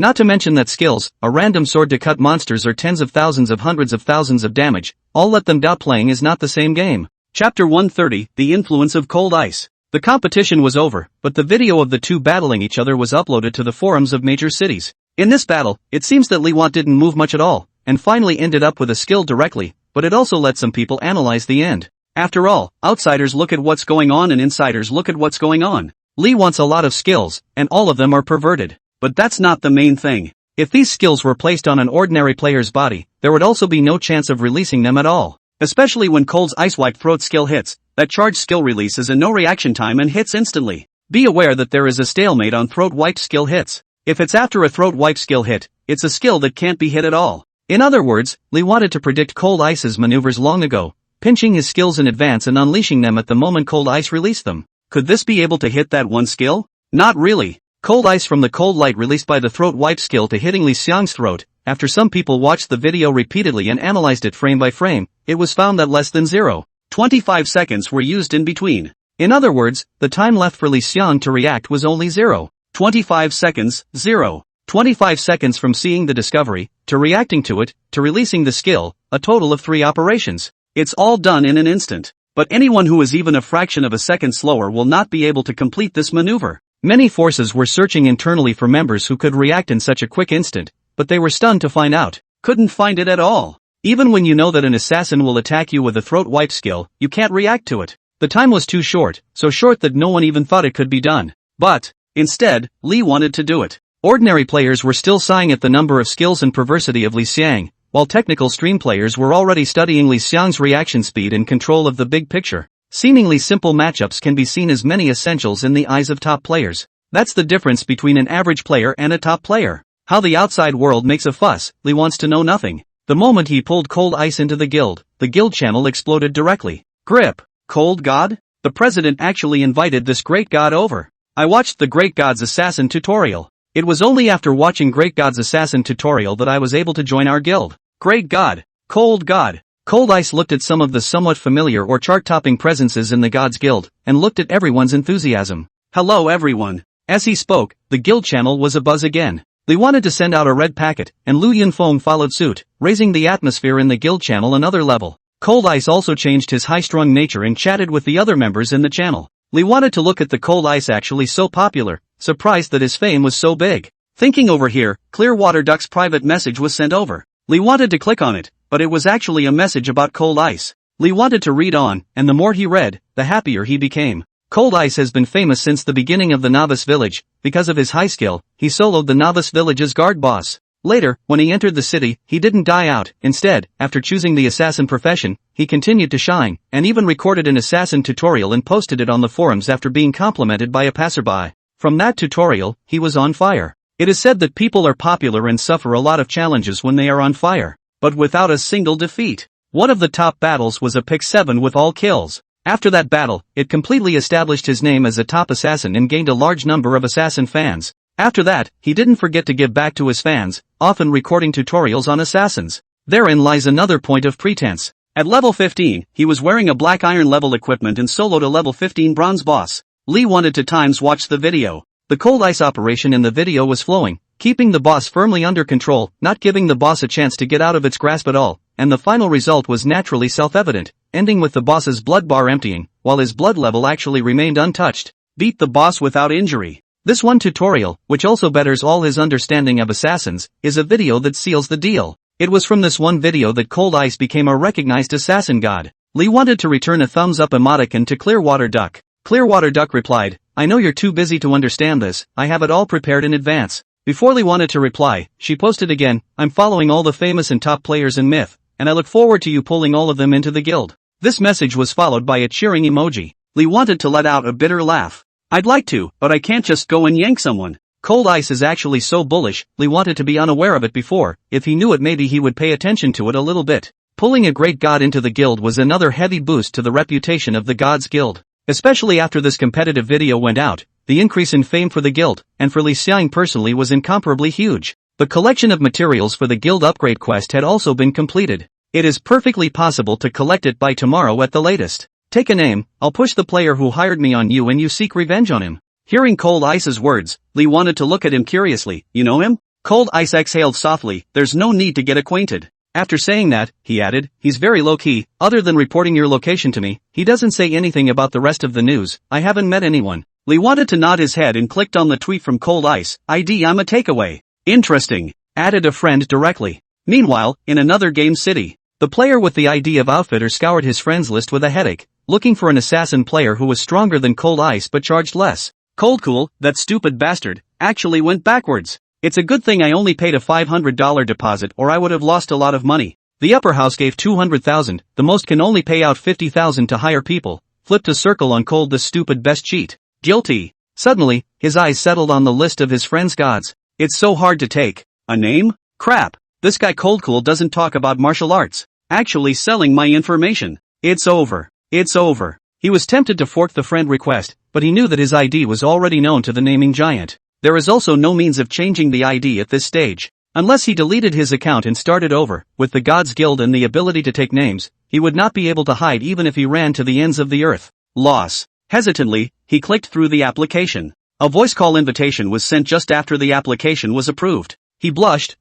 not to mention that skills, a random sword to cut monsters or tens of thousands of hundreds of thousands of damage, all let them doubt playing is not the same game. Chapter 130, The Influence of Cold Ice. The competition was over, but the video of the two battling each other was uploaded to the forums of major cities. In this battle, it seems that Li Want didn't move much at all, and finally ended up with a skill directly, but it also let some people analyze the end. After all, outsiders look at what's going on and insiders look at what's going on. Li wants a lot of skills, and all of them are perverted. But that's not the main thing. If these skills were placed on an ordinary player's body, there would also be no chance of releasing them at all. Especially when Cold's Ice Wipe Throat skill hits, that charged skill releases a no reaction time and hits instantly. Be aware that there is a stalemate on Throat Wipe skill hits. If it's after a Throat Wipe skill hit, it's a skill that can't be hit at all. In other words, Li wanted to predict Cold Ice's maneuvers long ago, pinching his skills in advance and unleashing them at the moment Cold Ice released them. Could this be able to hit that one skill? Not really. Cold Ice from the cold light released by the Throat Wipe skill to hitting Li Xiang's throat. After some people watched the video repeatedly and analyzed it frame by frame, it was found that less than 0.25 seconds were used in between. In other words, the time left for Li Xiang to react was only 0.25 seconds, 0.25 seconds from seeing the discovery, to reacting to it, to releasing the skill, a total of 3 operations. It's all done in an instant. But anyone who is even a fraction of a second slower will not be able to complete this maneuver. Many forces were searching internally for members who could react in such a quick instant, but they were stunned to find out. Couldn't find it at all. Even when you know that an assassin will attack you with a throat wipe skill, you can't react to it. The time was too short, so short that no one even thought it could be done. But, instead, Li wanted to do it. Ordinary players were still sighing at the number of skills and perversity of Li Xiang, while technical stream players were already studying Li Xiang's reaction speed and control of the big picture. Seemingly simple matchups can be seen as many essentials in the eyes of top players. That's the difference between an average player and a top player. How the outside world makes a fuss, Li wants to know nothing. The moment he pulled Cold Ice into the guild channel exploded directly. Grip, Cold God? The president actually invited this great god over. I watched the Great God's Assassin tutorial. It was only after watching Great God's Assassin tutorial that I was able to join our guild. Great God, Cold God. Cold Ice looked at some of the somewhat familiar or chart-topping presences in the God's Guild, and looked at everyone's enthusiasm. Hello everyone. As he spoke, the guild channel was abuzz again. They wanted to send out a red packet, and Lu Yunfeng followed suit, raising the atmosphere in the guild channel another level. Cold Ice also changed his high-strung nature and chatted with the other members in the channel. Li wanted to look at the Cold Ice actually so popular, surprised that his fame was so big. Thinking over here, Clearwater Duck's private message was sent over. Li wanted to click on it, but it was actually a message about Cold Ice. Li wanted to read on, and the more he read, the happier he became. Cold Ice has been famous since the beginning of the Novice Village. Because of his high skill, he soloed the Novice Village's guard boss. Later, when he entered the city, he didn't die out. Instead, after choosing the assassin profession, he continued to shine, and even recorded an assassin tutorial and posted it on the forums after being complimented by a passerby. From that tutorial, he was on fire. It is said that people are popular and suffer a lot of challenges when they are on fire, but without a single defeat. One of the top battles was a pick 7 with all kills. After that battle, it completely established his name as a top assassin and gained a large number of assassin fans. After that, he didn't forget to give back to his fans, often recording tutorials on assassins. Therein lies another point of pretense. At level 15, he was wearing a black iron level equipment and soloed a level 15 bronze boss. Lee wanted to watch the video. The cold ice operation in the video was flowing, keeping the boss firmly under control, not giving the boss a chance to get out of its grasp at all, and the final result was naturally self-evident, ending with the boss's blood bar emptying, while his blood level actually remained untouched. Beat the boss without injury. This one tutorial, which also betters all his understanding of assassins, is a video that seals the deal. It was from this one video that Cold Ice became a recognized assassin god. Lee wanted to return a thumbs up emoticon to Clearwater Duck. Clearwater Duck replied, "I know you're too busy to understand this, I have it all prepared in advance." Before Lee wanted to reply, she posted again, "I'm following all the famous and top players in Myth, and I look forward to you pulling all of them into the guild." This message was followed by a cheering emoji. Lee wanted to let out a bitter laugh. "I'd like to, but I can't just go and yank someone." Cold Ice is actually so bullish, Lee wanted to be unaware of it before. If he knew it, maybe he would pay attention to it a little bit. Pulling a great god into the guild was another heavy boost to the reputation of the Gods Guild. Especially after this competitive video went out, the increase in fame for the guild, and for Lee Xiang personally, was incomparably huge. The collection of materials for the guild upgrade quest had also been completed. It is perfectly possible to collect it by tomorrow at the latest. "Take a name, I'll push the player who hired me on you and you seek revenge on him." Hearing Cold Ice's words, Lee wanted to look at him curiously. "You know him?" Cold Ice exhaled softly, "There's no need to get acquainted." After saying that, he added, "He's very low-key, other than reporting your location to me, he doesn't say anything about the rest of the news. I haven't met anyone." Lee wanted to nod his head and clicked on the tweet from Cold Ice, "ID I'm a takeaway. Interesting." Added a friend directly. Meanwhile, in another game city, the player with the ID of Outfitter scoured his friends list with a headache, looking for an assassin player who was stronger than Cold Ice but charged less. Cold Cool, that stupid bastard, actually went backwards. "It's a good thing I only paid a $500 deposit or I would have lost a lot of money. The upper house gave 200,000, the most can only pay out 50,000 to hire people." Flipped a circle on Cold, the stupid best cheat. Guilty. Suddenly, his eyes settled on the list of his friends' gods. "It's so hard to take a name? Crap. This guy Cold Cool doesn't talk about martial arts. Actually selling my information. It's over. It's over." He was tempted to fork the friend request, but he knew that his ID was already known to the naming giant. There is also no means of changing the ID at this stage. Unless he deleted his account and started over, with the Gods Guild and the ability to take names, he would not be able to hide even if he ran to the ends of the earth. Loss. Hesitantly, he clicked through the application. A voice call invitation was sent just after the application was approved. He blushed,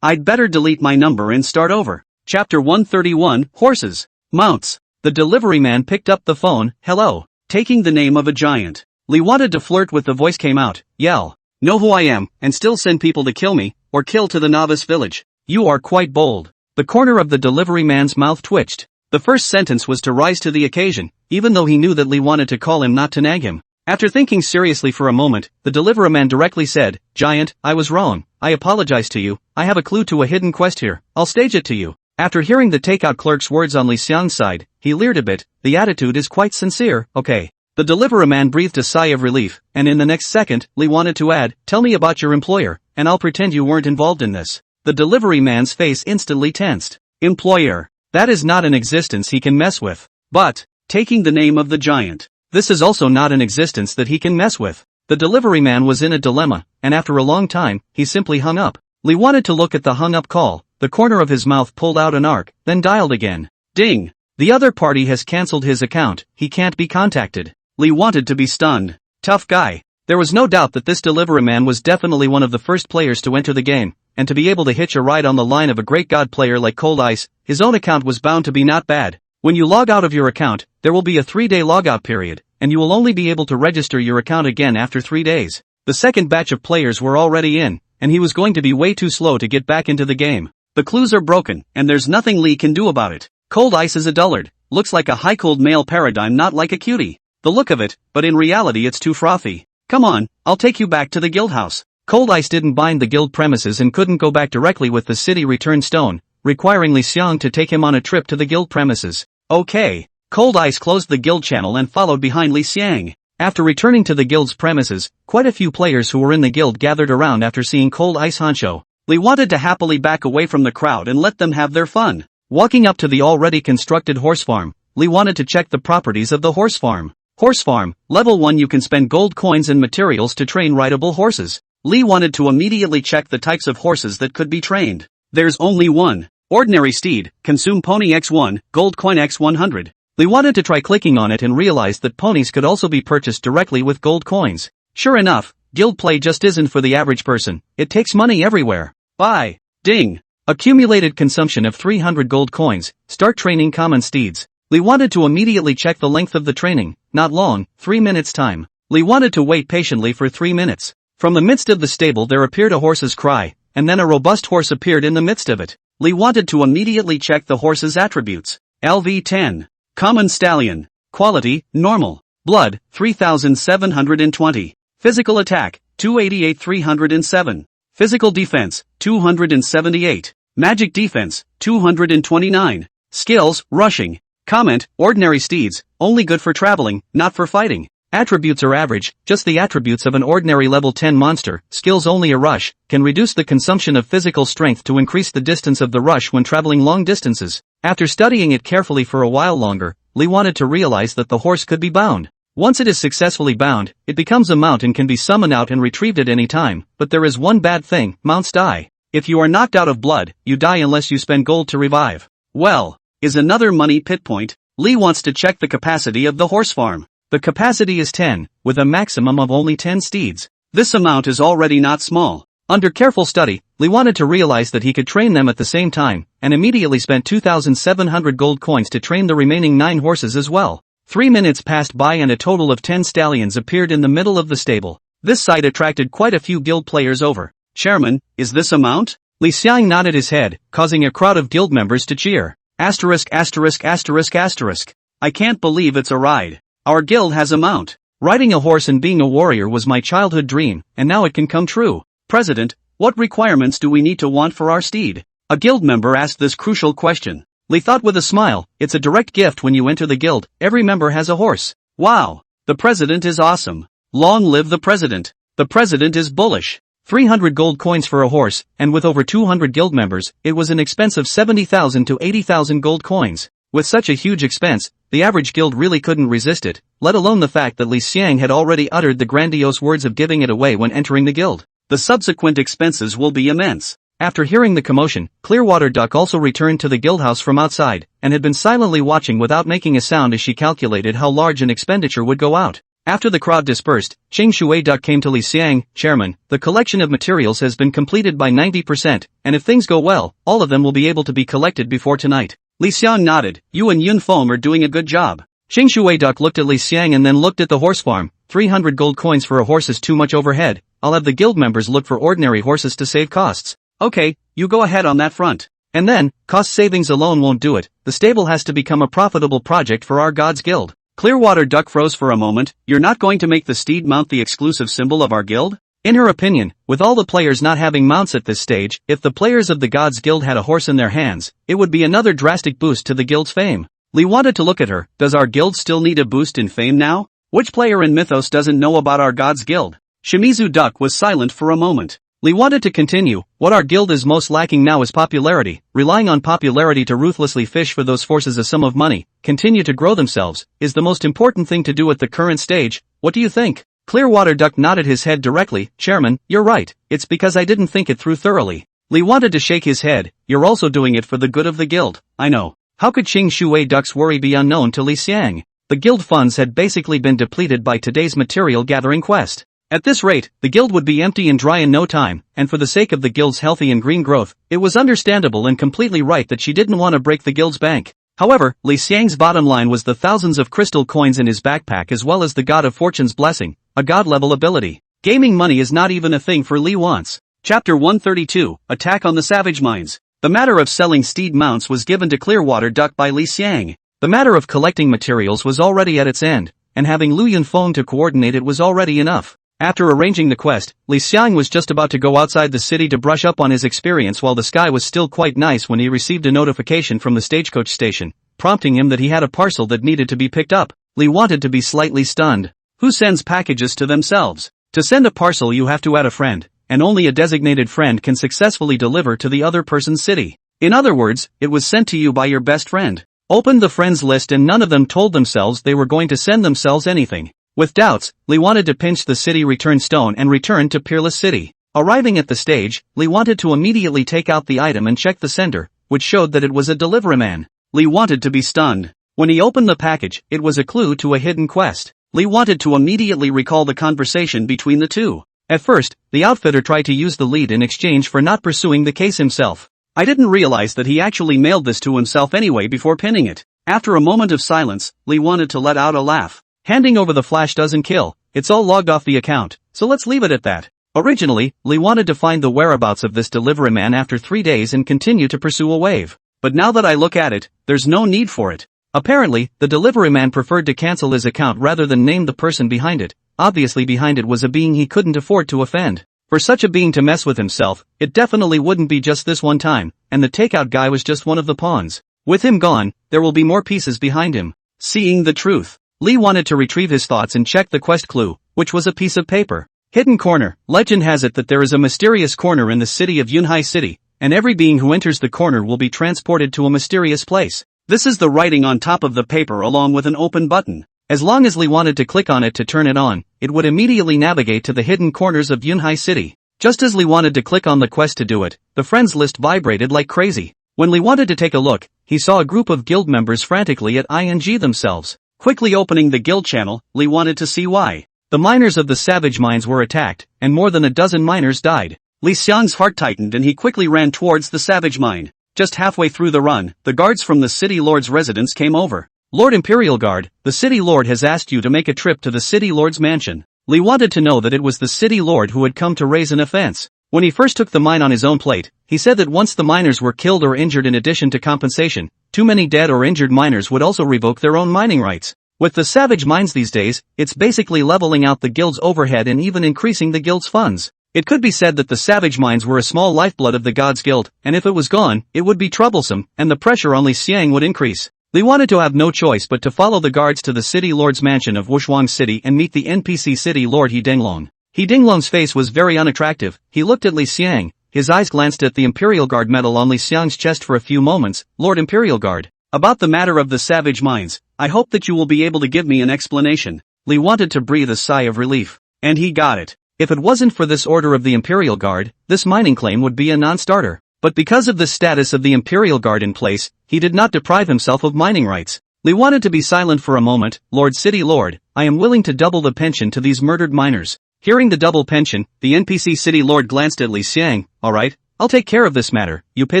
I'd better delete my number and start over. Chapter 131, Horses. Mounts. The delivery man picked up the phone. "Hello." Taking the name of a giant. Lee wanted to flirt with the voice came out. "Yell. Know who I am, and still send people to kill me, or kill to the novice village. You are quite bold." The corner of the delivery man's mouth twitched. The first sentence was to rise to the occasion, even though he knew that Lee wanted to call him not to nag him. After thinking seriously for a moment, the delivery man directly said, "Giant, I was wrong. I apologize to you. I have a clue to a hidden quest here. I'll stage it to you." After hearing the takeout clerk's words on Lee Xiang's side, he leered a bit. "The attitude is quite sincere, okay." The delivery man breathed a sigh of relief, and in the next second, Lee wanted to add, "Tell me about your employer, and I'll pretend you weren't involved in this." The delivery man's face instantly tensed. Employer. That is not an existence he can mess with. But, taking the name of the giant. This is also not an existence that he can mess with. The delivery man was in a dilemma, and after a long time, he simply hung up. Lee wanted to look at the hung up call. The corner of his mouth pulled out an arc, then dialed again. Ding! The other party has cancelled his account, he can't be contacted. Lee wanted to be stunned. Tough guy. There was no doubt that this delivery man was definitely one of the first players to enter the game, and to be able to hitch a ride on the line of a great god player like Cold Ice, his own account was bound to be not bad. When you log out of your account, there will be a 3-day logout period, and you will only be able to register your account again after 3 days. The second batch of players were already in, and he was going to be way too slow to get back into the game. The clues are broken, and there's nothing Lee can do about it. Cold Ice is a dullard, looks like a high-cold male paradigm, not like a cutie. The look of it, but in reality it's too frothy. Come on, I'll take you back to the guild house. Cold Ice didn't bind the guild premises and couldn't go back directly with the city return stone, requiring Lee Xiang to take him on a trip to the guild premises. Okay. Cold Ice closed the guild channel and followed behind Lee Xiang. After returning to the guild's premises, quite a few players who were in the guild gathered around after seeing Cold Ice Honcho. Lee wanted to happily back away from the crowd and let them have their fun. Walking up to the already constructed horse farm, Lee wanted to check the properties of the horse farm. Horse farm, level 1. You can spend gold coins and materials to train rideable horses. Lee wanted to immediately check the types of horses that could be trained. There's only one. Ordinary steed, consume pony x1, gold coin x100. Li wanted to try clicking on it and realized that ponies could also be purchased directly with gold coins. Sure enough, guild play just isn't for the average person, it takes money everywhere. Buy. Ding. Accumulated consumption of 300 gold coins, start training common steeds. Li wanted to immediately check the length of the training, not long, 3 minutes time. Li wanted to wait patiently for 3 minutes. From the midst of the stable there appeared a horse's cry, and then a robust horse appeared in the midst of it. Li wanted to immediately check the horse's attributes. LV10. Common stallion. Quality, normal. Blood, 3720. Physical attack, 288-307. Physical defense, 278. Magic defense, 229. Skills, rushing. Comment, ordinary steeds, only good for traveling, not for fighting. Attributes are average, just the attributes of an ordinary level 10 monster. Skills only a rush, can reduce the consumption of physical strength to increase the distance of the rush when traveling long distances. After studying it carefully for a while longer, Li wanted to realize that the horse could be bound. Once it is successfully bound, it becomes a mount and can be summoned out and retrieved at any time, but there is one bad thing, mounts die. If you are knocked out of blood, you die unless you spend gold to revive. Well, is another money pit point. Li wants to check the capacity of the horse farm. The capacity is 10, with a maximum of only 10 steeds. This amount is already not small. Under careful study, Li wanted to realize that he could train them at the same time, and immediately spent 2,700 gold coins to train the remaining 9 horses as well. 3 minutes passed by and a total of 10 stallions appeared in the middle of the stable. This sight attracted quite a few guild players over. Chairman, is this amount? Li Xiang nodded his head, causing a crowd of guild members to cheer. Asterisk asterisk asterisk asterisk. I can't believe it's a ride. Our guild has a mount. Riding a horse and being a warrior was my childhood dream, and now it can come true. President, what requirements do we need to want for our steed? A guild member asked this crucial question. Li thought with a smile, it's a direct gift when you enter the guild, every member has a horse. Wow, the president is awesome. Long live the president. The president is bullish. 300 gold coins for a horse, and with over 200 guild members, it was an expense of 70,000 to 80,000 gold coins. With such a huge expense, the average guild really couldn't resist it, let alone the fact that Li Xiang had already uttered the grandiose words of giving it away when entering the guild. The subsequent expenses will be immense. After hearing the commotion, Clearwater Duck also returned to the guildhouse from outside, and had been silently watching without making a sound as she calculated how large an expenditure would go out. After the crowd dispersed, Ching Shui Duck came to Li Xiang. Chairman, the collection of materials has been completed by 90%, and if things go well, all of them will be able to be collected before tonight. Li Xiang nodded. You and Yun Feng are doing a good job. Ching Shui Duck looked at Li Xiang and then looked at the horse farm. 300 gold coins for a horse is too much overhead. I'll have the guild members look for ordinary horses to save costs. Okay, you go ahead on that front. And then, cost savings alone won't do it. The stable has to become a profitable project for our God's Guild. Clearwater Duck froze for a moment. You're not going to make the steed mount the exclusive symbol of our guild? In her opinion, with all the players not having mounts at this stage, if the players of the God's Guild had a horse in their hands, it would be another drastic boost to the guild's fame. Li wanted to look at her. Does our guild still need a boost in fame now? Which player in Mythos doesn't know about our God's Guild? Shimizu Duck was silent for a moment. Li wanted to continue. What our guild is most lacking now is popularity. Relying on popularity to ruthlessly fish for those forces a sum of money, continue to grow themselves, is the most important thing to do at the current stage. What do you think? Clearwater Duck nodded his head directly. Chairman, you're right, it's because I didn't think it through thoroughly. Li wanted to shake his head. You're also doing it for the good of the guild. I know. How could Ching Shui Duck's worry be unknown to Li Xiang? The guild funds had basically been depleted by today's material gathering quest. At this rate, the guild would be empty and dry in no time, and for the sake of the guild's healthy and green growth, it was understandable and completely right that she didn't want to break the guild's bank. However, Li Xiang's bottom line was the thousands of crystal coins in his backpack as well as the God of Fortune's blessing, a god-level ability. Gaming money is not even a thing for Li once. Chapter 132, Attack on the Savage Mines. The matter of selling steed mounts was given to Clearwater Duck by Li Xiang. The matter of collecting materials was already at its end, and having Lu Yunfeng to coordinate it was already enough. After arranging the quest, Li Xiang was just about to go outside the city to brush up on his experience while the sky was still quite nice when he received a notification from the stagecoach station, prompting him that he had a parcel that needed to be picked up. Li wanted to be slightly stunned. Who sends packages to themselves? To send a parcel you have to add a friend, and only a designated friend can successfully deliver to the other person's city. In other words, it was sent to you by your best friend. Opened the friends list and none of them told themselves they were going to send themselves anything. With doubts, Li wanted to pinch the city return stone and return to Peerless City. Arriving at the stage, Li wanted to immediately take out the item and check the sender, which showed that it was a deliveryman. Li wanted to be stunned. When he opened the package, it was a clue to a hidden quest. Lee wanted to immediately recall the conversation between the two. At first, the outfitter tried to use the lead in exchange for not pursuing the case himself. I didn't realize that he actually mailed this to himself anyway before pinning it. After a moment of silence, Lee wanted to let out a laugh. Handing over the flash doesn't kill, it's all logged off the account, so let's leave it at that. Originally, Lee wanted to find the whereabouts of this delivery man after 3 days and continue to pursue a wave. But now that I look at it, there's no need for it. Apparently, the delivery man preferred to cancel his account rather than name the person behind it. Obviously behind it was a being he couldn't afford to offend. For such a being to mess with himself, it definitely wouldn't be just this one time, and the takeout guy was just one of the pawns. With him gone, there will be more pieces behind him. Seeing the truth, Lee wanted to retrieve his thoughts and check the quest clue, which was a piece of paper. Hidden corner. Legend has it that there is a mysterious corner in the city of Yunhai City, and every being who enters the corner will be transported to a mysterious place. This is the writing on top of the paper along with an open button. As long as Lee wanted to click on it to turn it on, it would immediately navigate to the hidden corners of Yunhai City. Just as Lee wanted to click on the quest to do it, the friends list vibrated like crazy. When Lee wanted to take a look, he saw a group of guild members frantically at ING themselves. Quickly opening the guild channel, Lee wanted to see why. The miners of the Savage Mines were attacked, and more than a dozen miners died. Li Xiang's heart tightened and he quickly ran towards the Savage Mine. Just halfway through the run, the guards from the City Lord's residence came over. Lord Imperial Guard, the City Lord has asked you to make a trip to the City Lord's mansion. Lee wanted to know that it was the City Lord who had come to raise an offense. When he first took the mine on his own plate, he said that once the miners were killed or injured in addition to compensation, too many dead or injured miners would also revoke their own mining rights. With the Savage Mines these days, it's basically leveling out the guild's overhead and even increasing the guild's funds. It could be said that the Savage Mines were a small lifeblood of the Gods Guild, and if it was gone, it would be troublesome, and the pressure on Li Xiang would increase. Lee wanted to have no choice but to follow the guards to the City Lord's mansion of Wushuang City and meet the NPC City Lord He Dinglong. He Dinglong's face was very unattractive. He looked at Li Xiang, his eyes glanced at the Imperial Guard medal on Li Xiang's chest for a few moments. Lord Imperial Guard, about the matter of the Savage Mines, I hope that you will be able to give me an explanation. Lee wanted to breathe a sigh of relief. And he got it. If it wasn't for this order of the Imperial Guard, this mining claim would be a non-starter. But because of the status of the Imperial Guard in place, he did not deprive himself of mining rights. Lee wanted to be silent for a moment. Lord City Lord, I am willing to double the pension to these murdered miners. Hearing the double pension, the NPC City Lord glanced at Li Xiang. Alright, I'll take care of this matter. You pay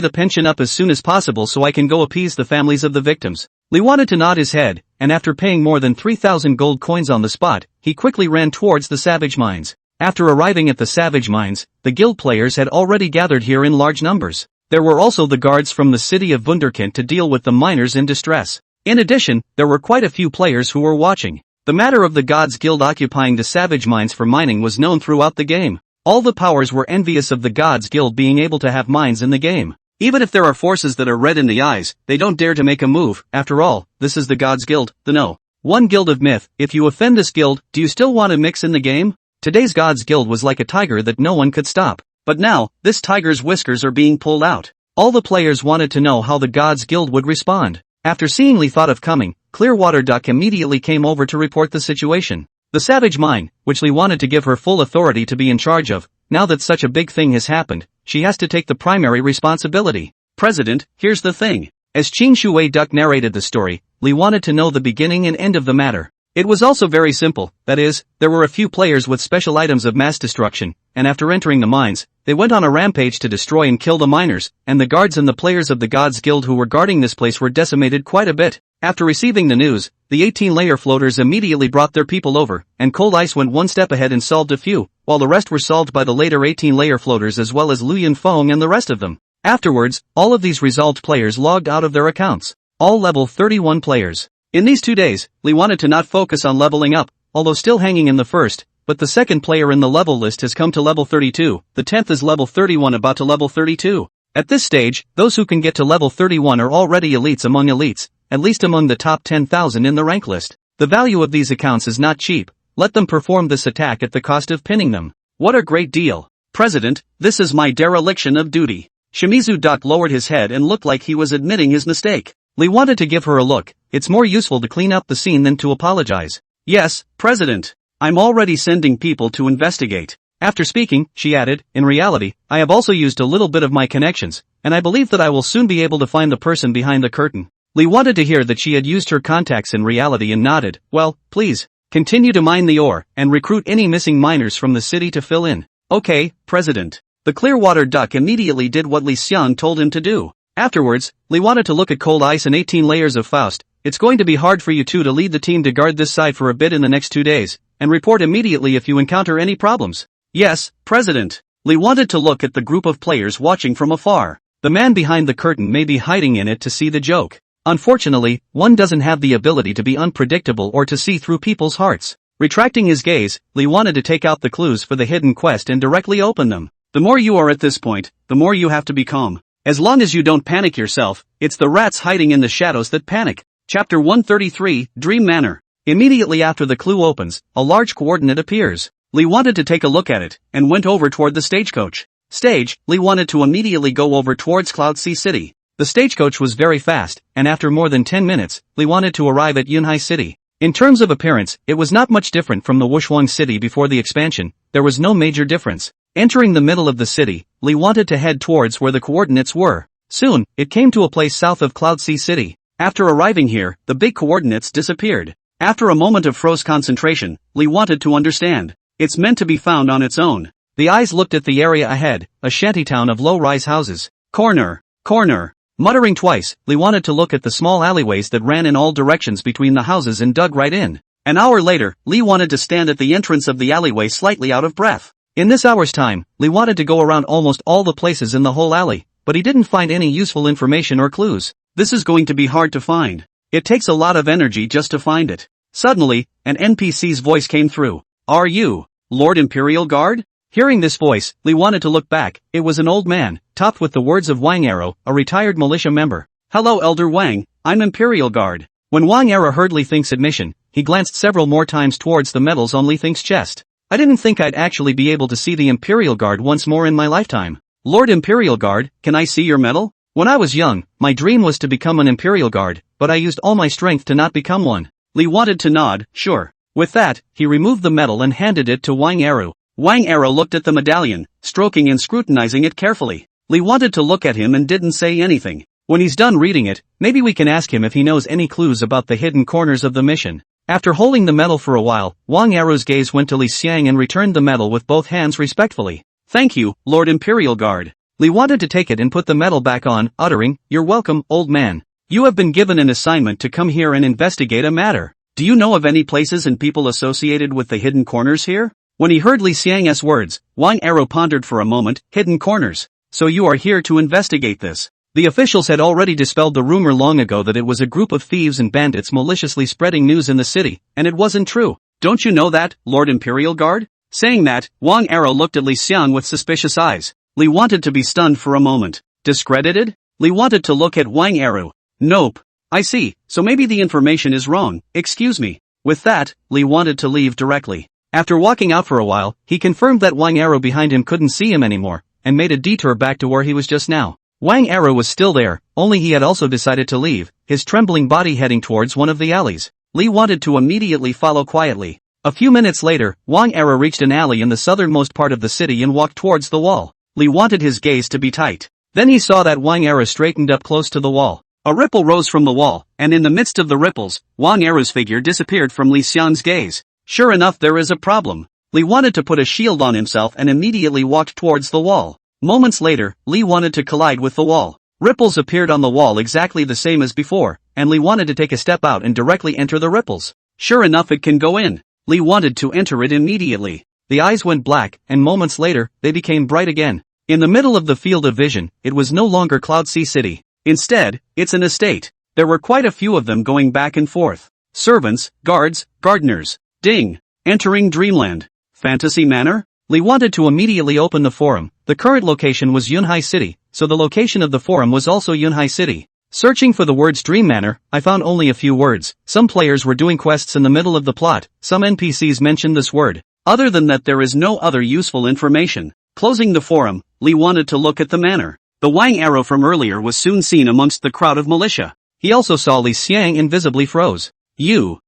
the pension up as soon as possible so I can go appease the families of the victims. Lee wanted to nod his head, and after paying more than 3,000 gold coins on the spot, he quickly ran towards the Savage Mines. After arriving at the Savage Mines, the guild players had already gathered here in large numbers. There were also the guards from the city of Wunderkind to deal with the miners in distress. In addition, there were quite a few players who were watching. The matter of the Gods Guild occupying the Savage Mines for mining was known throughout the game. All the powers were envious of the Gods Guild being able to have mines in the game. Even if there are forces that are red in the eyes, they don't dare to make a move. After all, this is the Gods Guild, the No. 1 Guild of Myth. If you offend this guild, do you still want to mix in the game? Today's Gods Guild was like a tiger that no one could stop. But now, this tiger's whiskers are being pulled out. All the players wanted to know how the Gods Guild would respond. After seeing Lee thought of coming, Clearwater Duck immediately came over to report the situation. The Savage Mine, which Lee wanted to give her full authority to be in charge of, now that such a big thing has happened, she has to take the primary responsibility. President, here's the thing. As Qin Shui Duck narrated the story, Lee wanted to know the beginning and end of the matter. It was also very simple, that is, there were a few players with special items of mass destruction, and after entering the mines, they went on a rampage to destroy and kill the miners, and the guards and the players of the Gods Guild who were guarding this place were decimated quite a bit. After receiving the news, the 18-layer floaters immediately brought their people over, and Cold Ice went one step ahead and solved a few, while the rest were solved by the later 18-layer floaters as well as Lu Yunfeng and the rest of them. Afterwards, all of these resolved players logged out of their accounts. All level 31 players. In these 2 days, Lee wanted to not focus on leveling up, although still hanging in the first, but the second player in the level list has come to level 32, the 10th is level 31 about to level 32. At this stage, those who can get to level 31 are already elites among elites, at least among the top 10,000 in the rank list. The value of these accounts is not cheap, let them perform this attack at the cost of pinning them. What a great deal. President, this is my dereliction of duty. Shimizu Duck lowered his head and looked like he was admitting his mistake. Lee wanted to give her a look. It's more useful to clean up the scene than to apologize. Yes, President. I'm already sending people to investigate. After speaking, she added, in reality, I have also used a little bit of my connections, and I believe that I will soon be able to find the person behind the curtain. Li wanted to hear that she had used her contacts in reality and nodded. Well, please, continue to mine the ore, and recruit any missing miners from the city to fill in. Okay, President. The Clearwater Duck immediately did what Li Xiang told him to do. Afterwards, Li wanted to look at Cold Ice and 18 layers of Faust. It's going to be hard for you two to lead the team to guard this side for a bit in the next 2 days, and report immediately if you encounter any problems. Yes, President. Li wanted to look at the group of players watching from afar. The man behind the curtain may be hiding in it to see the joke. Unfortunately, one doesn't have the ability to be unpredictable or to see through people's hearts. Retracting his gaze, Li wanted to take out the clues for the hidden quest and directly open them. The more you are at this point, the more you have to be calm. As long as you don't panic yourself, it's the rats hiding in the shadows that panic. Chapter 133, Dream Manor. Immediately after the clue opens, a large coordinate appears. Li wanted to take a look at it, and went over toward the stagecoach. Li wanted to immediately go over towards Cloud Sea City. The stagecoach was very fast, and after more than 10 minutes, Li wanted to arrive at Yunhai City. In terms of appearance, it was not much different from the Wushuang City before the expansion. There was no major difference. Entering the middle of the city, Li wanted to head towards where the coordinates were. Soon, it came to a place south of Cloud Sea City. After arriving here, the big coordinates disappeared. After a moment of froze concentration, Li wanted to understand. It's meant to be found on its own. The eyes looked at the area ahead, a shantytown of low-rise houses. Corner. Muttering twice, Li wanted to look at the small alleyways that ran in all directions between the houses and dug right in. An hour later, Li wanted to stand at the entrance of the alleyway slightly out of breath. In this hour's time, Li wanted to go around almost all the places in the whole alley, but he didn't find any useful information or clues. This is going to be hard to find. It takes a lot of energy just to find it. Suddenly, an NPC's voice came through. Are you Lord Imperial Guard? Hearing this voice, Li wanted to look back. It was an old man, topped with the words of Wang Arrow, a retired militia member. Hello Elder Wang, I'm Imperial Guard. When Wang Arrow heard Li Thing's admission, he glanced several more times towards the medals on Li Thing's chest. I didn't think I'd actually be able to see the Imperial Guard once more in my lifetime. Lord Imperial Guard, can I see your medal? When I was young, my dream was to become an Imperial Guard, but I used all my strength to not become one. Li wanted to nod, sure. With that, he removed the medal and handed it to Wang Arrow. Wang Arrow looked at the medallion, stroking and scrutinizing it carefully. Li wanted to look at him and didn't say anything. When he's done reading it, maybe we can ask him if he knows any clues about the hidden corners of the mission. After holding the medal for a while, Wang Arrow's gaze went to Li Xiang and returned the medal with both hands respectfully. Thank you, Lord Imperial Guard. Li wanted to take it and put the medal back on, uttering, You're welcome, old man. You have been given an assignment to come here and investigate a matter. Do you know of any places and people associated with the hidden corners here? When he heard Li Xiang's words, Wang Arrow pondered for a moment. Hidden corners. So you are here to investigate this. The officials had already dispelled the rumor long ago that it was a group of thieves and bandits maliciously spreading news in the city, and it wasn't true. Don't you know that, Lord Imperial Guard? Saying that, Wang Arrow looked at Li Xiang with suspicious eyes. Li wanted to be stunned for a moment. Discredited? Li wanted to look at Wang Arrow. Nope. I see, so maybe the information is wrong, excuse me. With that, Li wanted to leave directly. After walking out for a while, he confirmed that Wang Arrow behind him couldn't see him anymore, and made a detour back to where he was just now. Wang Arrow was still there, only he had also decided to leave, his trembling body heading towards one of the alleys. Li wanted to immediately follow quietly. A few minutes later, Wang Arrow reached an alley in the southernmost part of the city and walked towards the wall. Li wanted his gaze to be tight. Then he saw that Wang Arrow straightened up close to the wall. A ripple rose from the wall, and in the midst of the ripples, Wang Arrow's figure disappeared from Li Xiang's gaze. Sure enough, there is a problem. Li wanted to put a shield on himself and immediately walked towards the wall. Moments later, Li wanted to collide with the wall. Ripples appeared on the wall exactly the same as before, and Li wanted to take a step out and directly enter the ripples. Sure enough, it can go in. Li wanted to enter it immediately. The eyes went black, and moments later, they became bright again. In the middle of the field of vision, it was no longer Cloud Sea City. Instead, it's an estate. There were quite a few of them going back and forth. Servants, guards, gardeners. Ding! Entering Dreamland. Fantasy Manor? Li wanted to immediately open the forum. The current location was Yunhai City, so the location of the forum was also Yunhai City. Searching for the words Dream Manor, I found only a few words. Some players were doing quests in the middle of the plot, some NPCs mentioned this word. Other than that, there is no other useful information. Closing the forum, Li wanted to look at the manor. The Wang Arrow from earlier was soon seen amongst the crowd of militia. He also saw Li Xiang invisibly froze. You.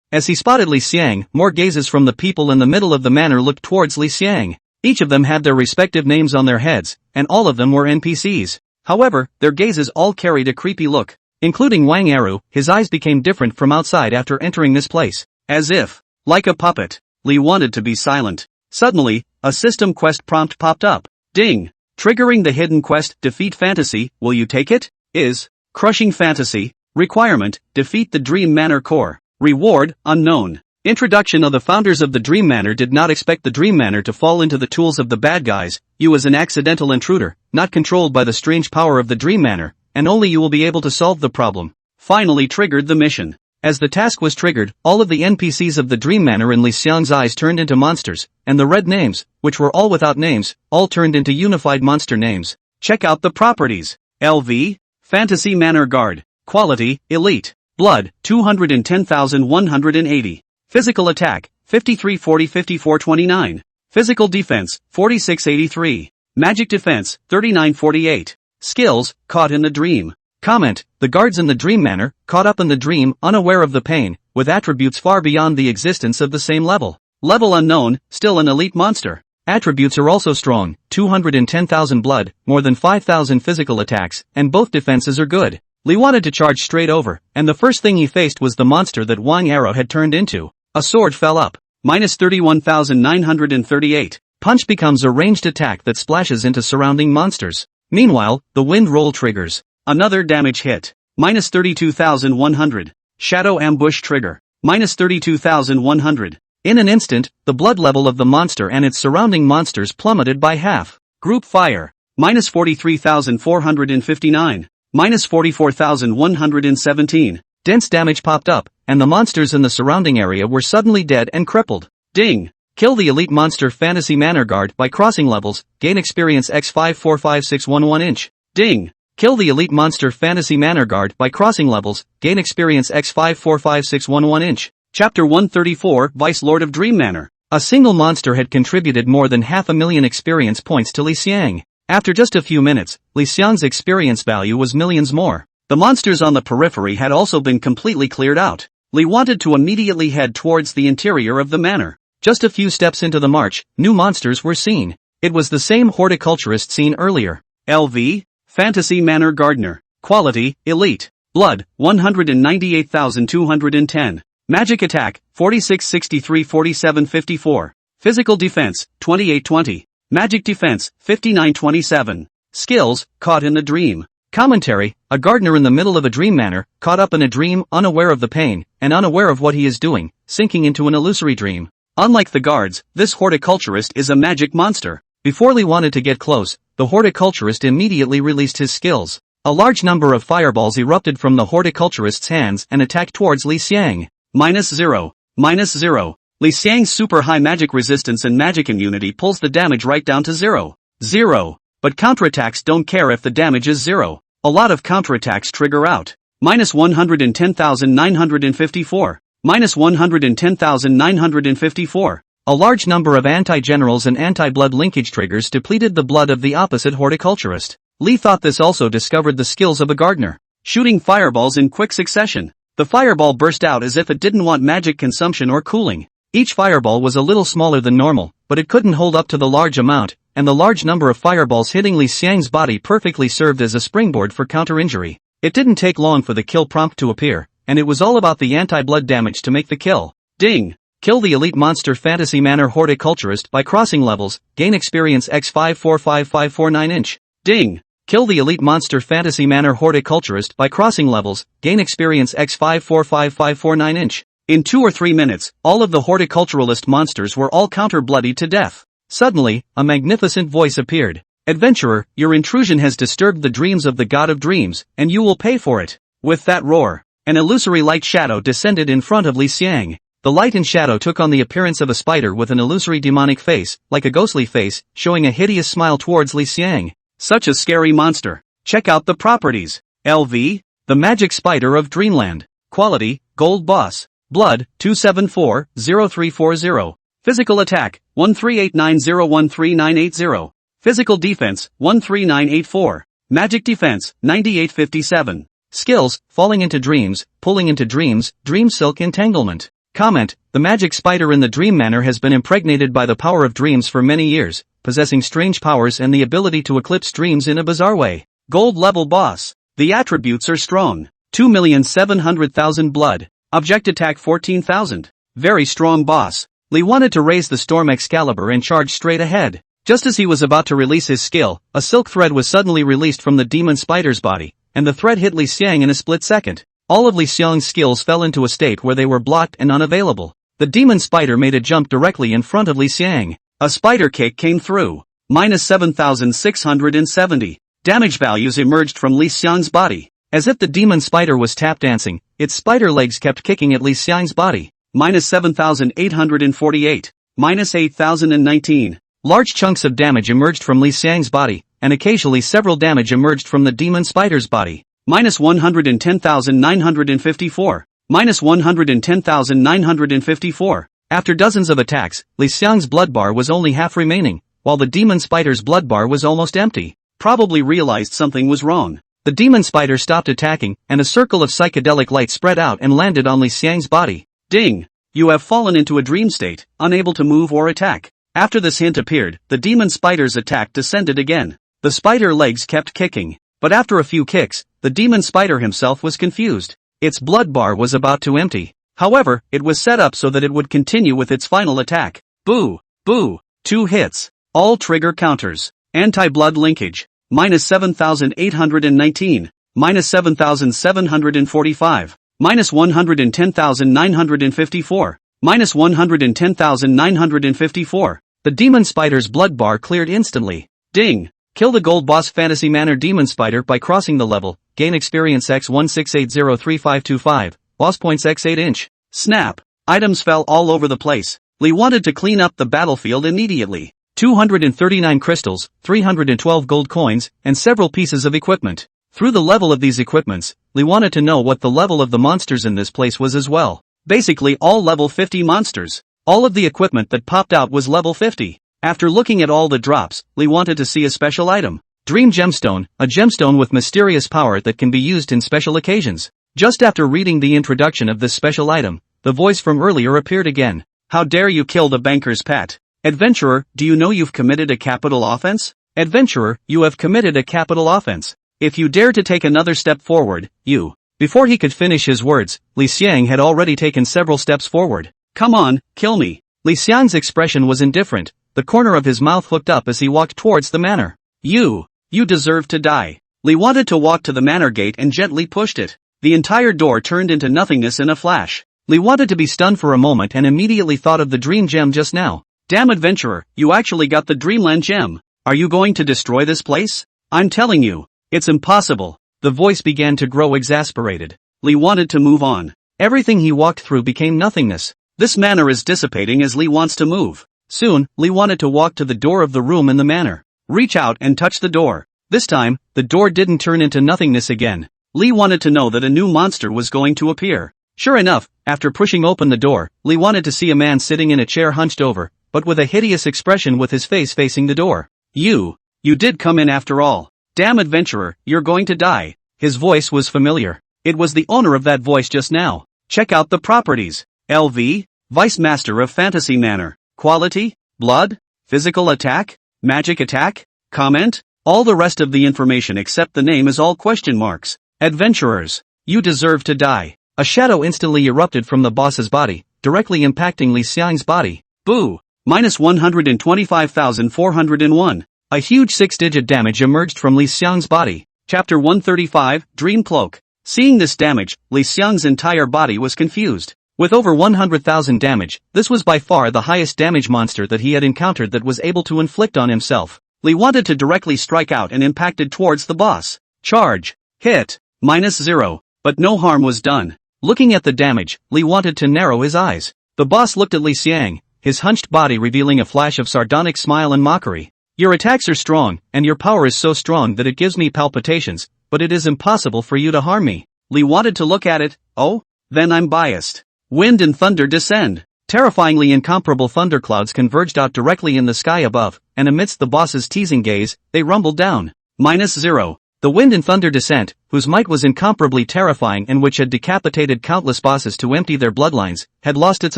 As he spotted Li Xiang, more gazes from the people in the middle of the manor looked towards Li Xiang. Each of them had their respective names on their heads, and all of them were NPCs. However, their gazes all carried a creepy look. including Wang Eru. His eyes became different from outside after entering this place, as if, like a puppet, Lee wanted to be silent. Suddenly, a system quest prompt popped up. Ding! Triggering the hidden quest, defeat fantasy, will you take it? Is crushing fantasy. Requirement, defeat the Dream Manor core. Reward, unknown. Introduction of the founders of the Dream Manor did not expect the Dream Manor to fall into the tools of the bad guys. You as an accidental intruder, not controlled by the strange power of the Dream Manor, and only you will be able to solve the problem. Finally triggered the mission. As the task was triggered, all of the NPCs of the Dream Manor in Li Xiang's eyes turned into monsters, and the red names, which were all without names, all turned into unified monster names. Check out the properties. LV, Fantasy Manor Guard. Quality, Elite. Blood, 210,180. Physical attack, 5340-5429. Physical defense, 4683. Magic defense, 3948. Skills, caught in the dream. Comment, the guards in the Dream Manor, caught up in the dream, unaware of the pain, with attributes far beyond the existence of the same level. Level unknown, still an elite monster. Attributes are also strong, 210,000 blood, more than 5,000 physical attacks, and both defenses are good. Lee wanted to charge straight over, and the first thing he faced was the monster that Wang Eru had turned into. A sword fell up. Minus 31,938. Punch becomes a ranged attack that splashes into surrounding monsters. Meanwhile, the wind roll triggers. Another damage hit. Minus 32,100. Shadow ambush trigger. Minus 32,100. In an instant, the blood level of the monster and its surrounding monsters plummeted by half. Group fire. Minus 43,459. Minus 44,117. Dense damage popped up, and the monsters in the surrounding area were suddenly dead and crippled. Ding! Kill the elite monster Fantasy Manor Guard by crossing levels, gain experience x545611 inch. Ding! Kill the elite monster Fantasy Manor Guard by crossing levels, gain experience x545611 inch. Chapter 134, Vice Lord of Dream Manor. A single monster had contributed more than 500,000 experience points to Li Xiang. After just a few minutes, Li Xiang's experience value was millions more. The monsters on the periphery had also been completely cleared out. Li wanted to immediately head towards the interior of the manor. Just a few steps into the march, new monsters were seen. It was the same horticulturist seen earlier. LV, Fantasy Manor Gardener. Quality, Elite. Blood, 198,210. Magic attack, 4663-4754. Physical defense, 2820. Magic defense, 5927. Skills, caught in the dream. Commentary, a gardener in the middle of a dream manor, caught up in a dream, unaware of the pain, and unaware of what he is doing, sinking into an illusory dream. Unlike the guards, this horticulturist is a magic monster. Before Lee wanted to get close, the horticulturist immediately released his skills. A large number of fireballs erupted from the horticulturist's hands and attacked towards Li Xiang. Minus 0. Minus 0. Li Xiang's super high magic resistance and magic immunity pulls the damage right down to 0. 0. But counterattacks don't care if the damage is 0. A lot of counterattacks trigger out. Minus 110,954. Minus 110,954. A large number of anti-generals and anti-blood linkage triggers depleted the blood of the opposite horticulturist. Lee thought this also discovered the skills of a gardener. Shooting fireballs in quick succession. The fireball burst out as if it didn't want magic consumption or cooling. Each fireball was a little smaller than normal, but it couldn't hold up to the large amount, and the large number of fireballs hitting Li Xiang's body perfectly served as a springboard for counter-injury. It didn't take long for the kill prompt to appear, and it was all about the anti-blood damage to make the kill. Ding! Kill the elite monster Fantasy Manor Horticulturist by crossing levels, gain experience x545549 inch. Ding! Kill the elite monster Fantasy Manor Horticulturist by crossing levels, gain experience x545549 inch. In 2 or 3 minutes, all of the horticulturalist monsters were all counter-bloodied to death. Suddenly, a magnificent voice appeared. Adventurer, your intrusion has disturbed the dreams of the God of Dreams, and you will pay for it. With that roar, an illusory light shadow descended in front of Li Xiang. The light and shadow took on the appearance of a spider with an illusory demonic face, like a ghostly face, showing a hideous smile towards Li Xiang. Such a scary monster. Check out the properties. LV, the magic spider of Dreamland. Quality, Gold Boss. Blood, 274-0340. Physical attack, 138901390. Physical defense, 13984. Magic defense, 9857. Skills, falling into dreams, pulling into dreams, dream silk entanglement. Comment, the magic spider in the dream manor has been impregnated by the power of dreams for many years, possessing strange powers and the ability to eclipse dreams in a bizarre way. Gold level boss. The attributes are strong. 2,700,000 blood. Object attack 14,000. Very strong boss. Li wanted to raise the Storm Excalibur and charge straight ahead. Just as he was about to release his skill, a silk thread was suddenly released from the demon spider's body, and the thread hit Li Xiang in a split second. All of Li Xiang's skills fell into a state where they were blocked and unavailable. The demon spider made a jump directly in front of Li Xiang. A spider kick came through. Minus 7,670. Damage values emerged from Li Xiang's body. As if the demon spider was tap dancing, its spider legs kept kicking at Li Xiang's body. Minus 7,848. Minus 8,019. Large chunks of damage emerged from Li Xiang's body, and occasionally several damage emerged from the demon spider's body. Minus 110,954. Minus 110,954. After dozens of attacks, Li Xiang's blood bar was only half remaining, while the demon spider's blood bar was almost empty. Probably realized something was wrong. The demon spider stopped attacking, and a circle of psychedelic light spread out and landed on Li Xiang's body. Ding! You have fallen into a dream state, unable to move or attack. After this hint appeared, the demon spider's attack descended again. The spider legs kept kicking, but after a few kicks, the demon spider himself was confused. Its blood bar was about to empty. However, it was set up so that it would continue with its final attack. Boo! Boo! 2 hits. All trigger counters. Anti-blood linkage. Minus 7,819. Minus 7,745. Minus 110,954. Minus 110,954. The demon spider's blood bar cleared instantly. Ding! Kill the gold boss Fantasy Manor demon spider by crossing the level. Gain experience X16803525. Boss points X8 inch. Snap! Items fell all over the place. Li wanted to clean up the battlefield immediately. 239 crystals, 312 gold coins, and several pieces of equipment. Through the level of these equipments, Li wanted to know what the level of the monsters in this place was as well. Basically all level 50 monsters. All of the equipment that popped out was level 50. After looking at all the drops, Li wanted to see a special item. Dream Gemstone, a gemstone with mysterious power that can be used in special occasions. Just after reading the introduction of this special item, the voice from earlier appeared again. How dare you kill the banker's pet? Adventurer, do you know you've committed a capital offense? Adventurer, you have committed a capital offense. If you dare to take another step forward, you. Before he could finish his words, Li Xiang had already taken several steps forward. Come on, kill me. Li Xiang's expression was indifferent. The corner of his mouth hooked up as he walked towards the manor. You deserve to die. Li wanted to walk to the manor gate and gently pushed it. The entire door turned into nothingness in a flash. Li wanted to be stunned for a moment and immediately thought of the dream gem just now. Damn adventurer, you actually got the dreamland gem. Are you going to destroy this place? I'm telling you, it's impossible. The voice began to grow exasperated. Li wanted to move on. Everything he walked through became nothingness. This manor is dissipating as Li wants to move. Soon, Li wanted to walk to the door of the room in the manor. Reach out and touch the door. This time, the door didn't turn into nothingness again. Li wanted to know that a new monster was going to appear. Sure enough, after pushing open the door, Li wanted to see a man sitting in a chair hunched over, but with a hideous expression with his face facing the door. You did come in after all. Damn adventurer, you're going to die. His voice was familiar. It was the owner of that voice just now. Check out the properties. LV, Vice Master of Fantasy Manor. Quality, blood, physical attack, magic attack, comment, all the rest of the information except the name is all question marks. Adventurers, you deserve to die. A shadow instantly erupted from the boss's body, directly impacting Li Xiang's body. Boo! Minus 125,401. A huge 6-digit damage emerged from Li Xiang's body. Chapter 135, Dream Cloak. Seeing this damage, Li Xiang's entire body was confused. With over 100,000 damage, this was by far the highest damage monster that he had encountered that was able to inflict on himself. Li wanted to directly strike out and impacted towards the boss. Charge. Hit. -0. But no harm was done. Looking at the damage, Li wanted to narrow his eyes. The boss looked at Li Xiang, his hunched body revealing a flash of sardonic smile and mockery. Your attacks are strong, and your power is so strong that it gives me palpitations, but it is impossible for you to harm me. Li wanted to look at it. Oh? Then I'm biased. Wind and thunder descend. Terrifyingly incomparable thunderclouds converged out directly in the sky above, and amidst the boss's teasing gaze, they rumbled down. -0. The wind and thunder descent, whose might was incomparably terrifying and which had decapitated countless bosses to empty their bloodlines, had lost its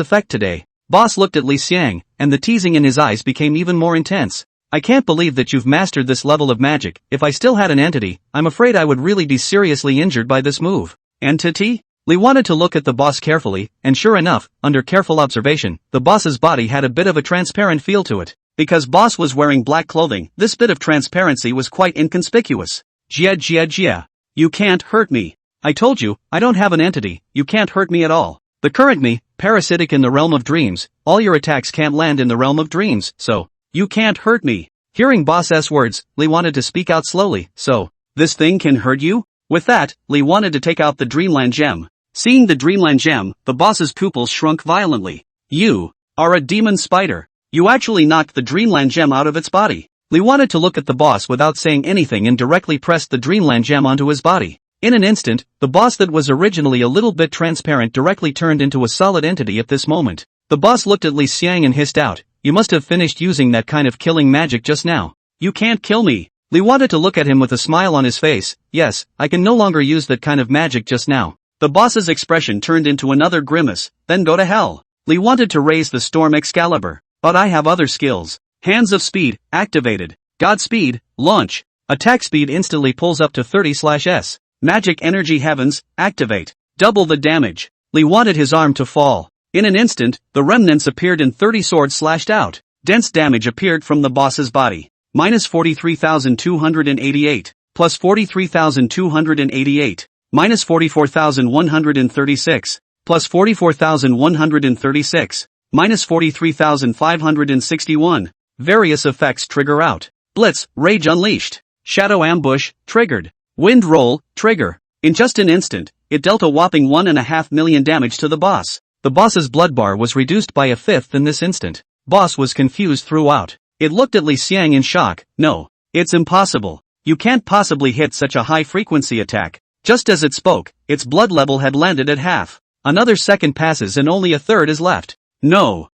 effect today. Boss looked at Li Xiang, and the teasing in his eyes became even more intense. I can't believe that you've mastered this level of magic. If I still had an entity, I'm afraid I would really be seriously injured by this move. Entity? Lee wanted to look at the boss carefully, and sure enough, under careful observation, the boss's body had a bit of a transparent feel to it. Because boss was wearing black clothing, this bit of transparency was quite inconspicuous. Jia. You can't hurt me. I told you, I don't have an entity, you can't hurt me at all. The current me, parasitic in the realm of dreams, all your attacks can't land in the realm of dreams, so, you can't hurt me. Hearing boss's words, Lee wanted to speak out slowly, so, this thing can hurt you? With that, Lee wanted to take out the Dreamland Gem. Seeing the Dreamland Gem, the boss's pupils shrunk violently. You are a demon spider. You actually knocked the Dreamland Gem out of its body. Lee wanted to look at the boss without saying anything and directly pressed the Dreamland Gem onto his body. In an instant, the boss that was originally a little bit transparent directly turned into a solid entity at this moment. The boss looked at Li Xiang and hissed out, "You must have finished using that kind of killing magic just now. You can't kill me." Li wanted to look at him with a smile on his face. "Yes, I can no longer use that kind of magic just now." The boss's expression turned into another grimace. "Then go to hell." Li wanted to raise the Storm Excalibur. "But I have other skills. Hands of Speed, activated. Godspeed, launch. Attack speed instantly pulls up to 30/s. Magic Energy Heavens, activate. Double the damage." Li wanted his arm to fall. In an instant, the remnants appeared and 30 swords slashed out. Dense damage appeared from the boss's body. Minus 43,288. Plus 43,288. Minus 44,136. Plus 44,136. Minus 43,561. Various effects trigger out. Blitz, Rage Unleashed. Shadow Ambush, triggered. Wind Roll, trigger. In just an instant, it dealt a whopping 1.5 million damage to the boss. The boss's blood bar was reduced by a fifth in this instant. Boss was confused throughout. It looked at Li Xiang in shock. "No. It's impossible. You can't possibly hit such a high-frequency attack." Just as it spoke, its blood level had landed at half. Another second passes and only a third is left. No.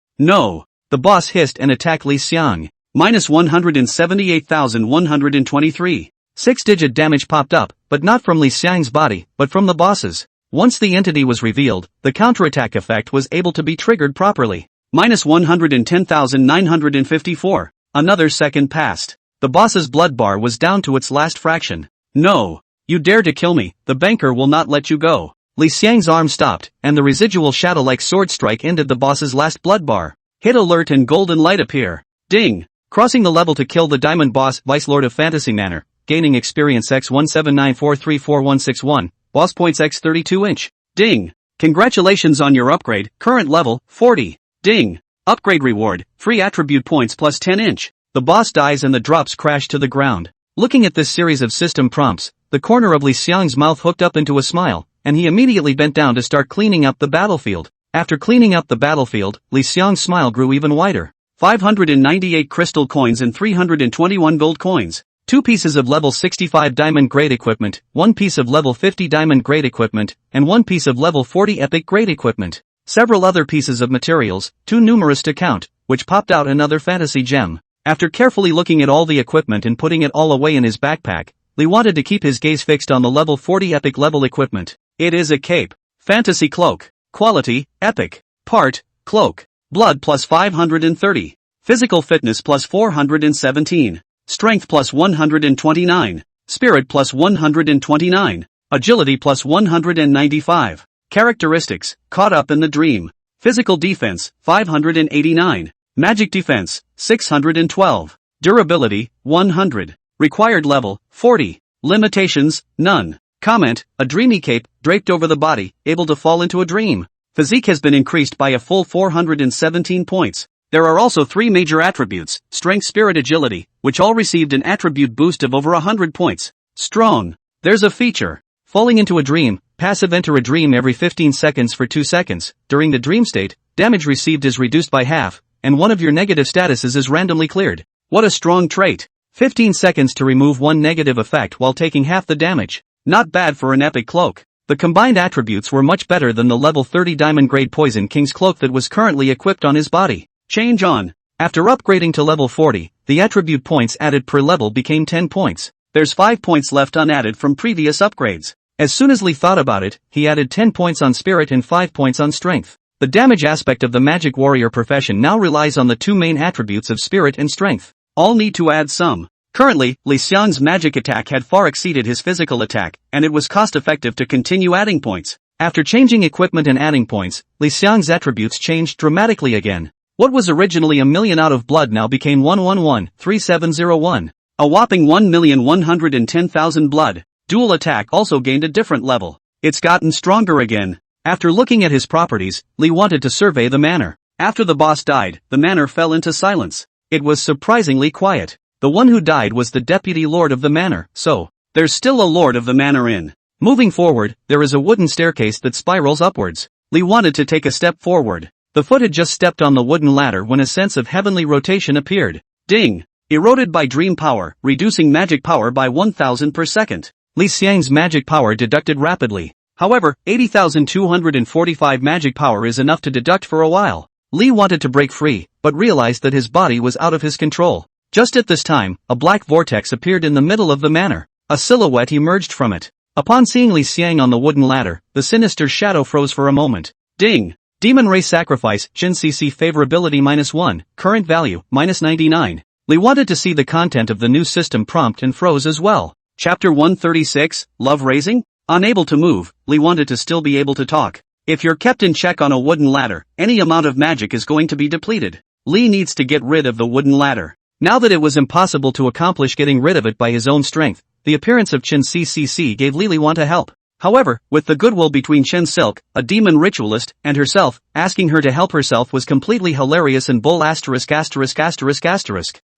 The boss hissed and attacked Li Xiang. Minus 178,123. 6-digit damage popped up, but not from Li Xiang's body, but from the boss's. Once the entity was revealed, the counterattack effect was able to be triggered properly. Minus 110,954. Another second passed. The boss's blood bar was down to its last fraction. "No. You dare to kill me, the banker will not let you go." Li Xiang's arm stopped, and the residual shadow-like sword strike ended the boss's last blood bar. Hit alert and golden light appear. Ding! Crossing the level to kill the diamond boss, Vice Lord of Fantasy Manor. Gaining experience X179434161. Boss points X32 inch. Ding! Congratulations on your upgrade, current level, 40. Ding! Upgrade reward, free attribute points plus 10 inch. The boss dies and the drops crash to the ground. Looking at this series of system prompts, the corner of Li Xiang's mouth hooked up into a smile, and he immediately bent down to start cleaning up the battlefield. After cleaning up the battlefield, Li Xiang's smile grew even wider. 598 crystal coins and 321 gold coins. 2 pieces of level 65 diamond grade equipment, 1 piece of level 50 diamond grade equipment, and 1 piece of level 40 epic grade equipment. Several other pieces of materials, too numerous to count, which popped out another fantasy gem. After carefully looking at all the equipment and putting it all away in his backpack, Lee wanted to keep his gaze fixed on the level 40 epic level equipment. It is a cape. Fantasy cloak. Quality, epic. Part, cloak. Blood plus 530. Physical fitness plus 417. Strength plus 129. Spirit plus 129. Agility plus 195. Characteristics, caught up in the dream. Physical defense, 589. Magic defense, 612. Durability, 100. Required level, 40. Limitations, none. Comment, a dreamy cape, draped over the body, able to fall into a dream. Physique has been increased by a full 417 points. There are also 3 major attributes, strength, spirit, agility, which all received an attribute boost of over 100 points. Strong. There's a feature. Falling into a dream, passive enter a dream every 15 seconds for 2 seconds. During the dream state, damage received is reduced by half, and one of your negative statuses is randomly cleared. What a strong trait. 15 seconds to remove one negative effect while taking half the damage. Not bad for an epic cloak. The combined attributes were much better than the level 30 diamond grade Poison King's cloak that was currently equipped on his body. Change on. After upgrading to level 40, the attribute points added per level became 10 points. There's 5 points left unadded from previous upgrades. As soon as Lee thought about it, he added 10 points on spirit and 5 points on strength. The damage aspect of the magic warrior profession now relies on the 2 main attributes of spirit and strength. All need to add some. Currently, Li Xiang's magic attack had far exceeded his physical attack, and it was cost-effective to continue adding points. After changing equipment and adding points, Li Xiang's attributes changed dramatically again. What was originally a million out of blood now became 1113701. A whopping 1,110,000 blood. Dual attack also gained a different level. It's gotten stronger again. After looking at his properties, Li wanted to survey the manor. After the boss died, the manor fell into silence. It was surprisingly quiet. The one who died was the deputy lord of the manor, so there's still a lord of the manor in. Moving forward, there is a wooden staircase that spirals upwards. Li wanted to take a step forward. The foot had just stepped on the wooden ladder when a sense of heavenly rotation appeared. Ding! Eroded by dream power, reducing magic power by 1000 per second. Li Xiang's magic power deducted rapidly. However, 80,245 magic power is enough to deduct for a while. Li wanted to break free, but realized that his body was out of his control. Just at this time, a black vortex appeared in the middle of the manor. A silhouette emerged from it. Upon seeing Li Xiang on the wooden ladder, the sinister shadow froze for a moment. Ding! Demon Race Sacrifice, Shin CC Favorability -1, Current Value, -99. Li wanted to see the content of the new system prompt and froze as well. Chapter 136, Love Raising? Unable to move, Li wanted to still be able to talk. If you're kept in check on a wooden ladder, any amount of magic is going to be depleted. Li needs to get rid of the wooden ladder. Now that it was impossible to accomplish getting rid of it by his own strength, the appearance of Chen CCC gave Li want to help. However, with the goodwill between Chen Silk, a demon ritualist, and herself, asking her to help herself was completely hilarious and bull ********.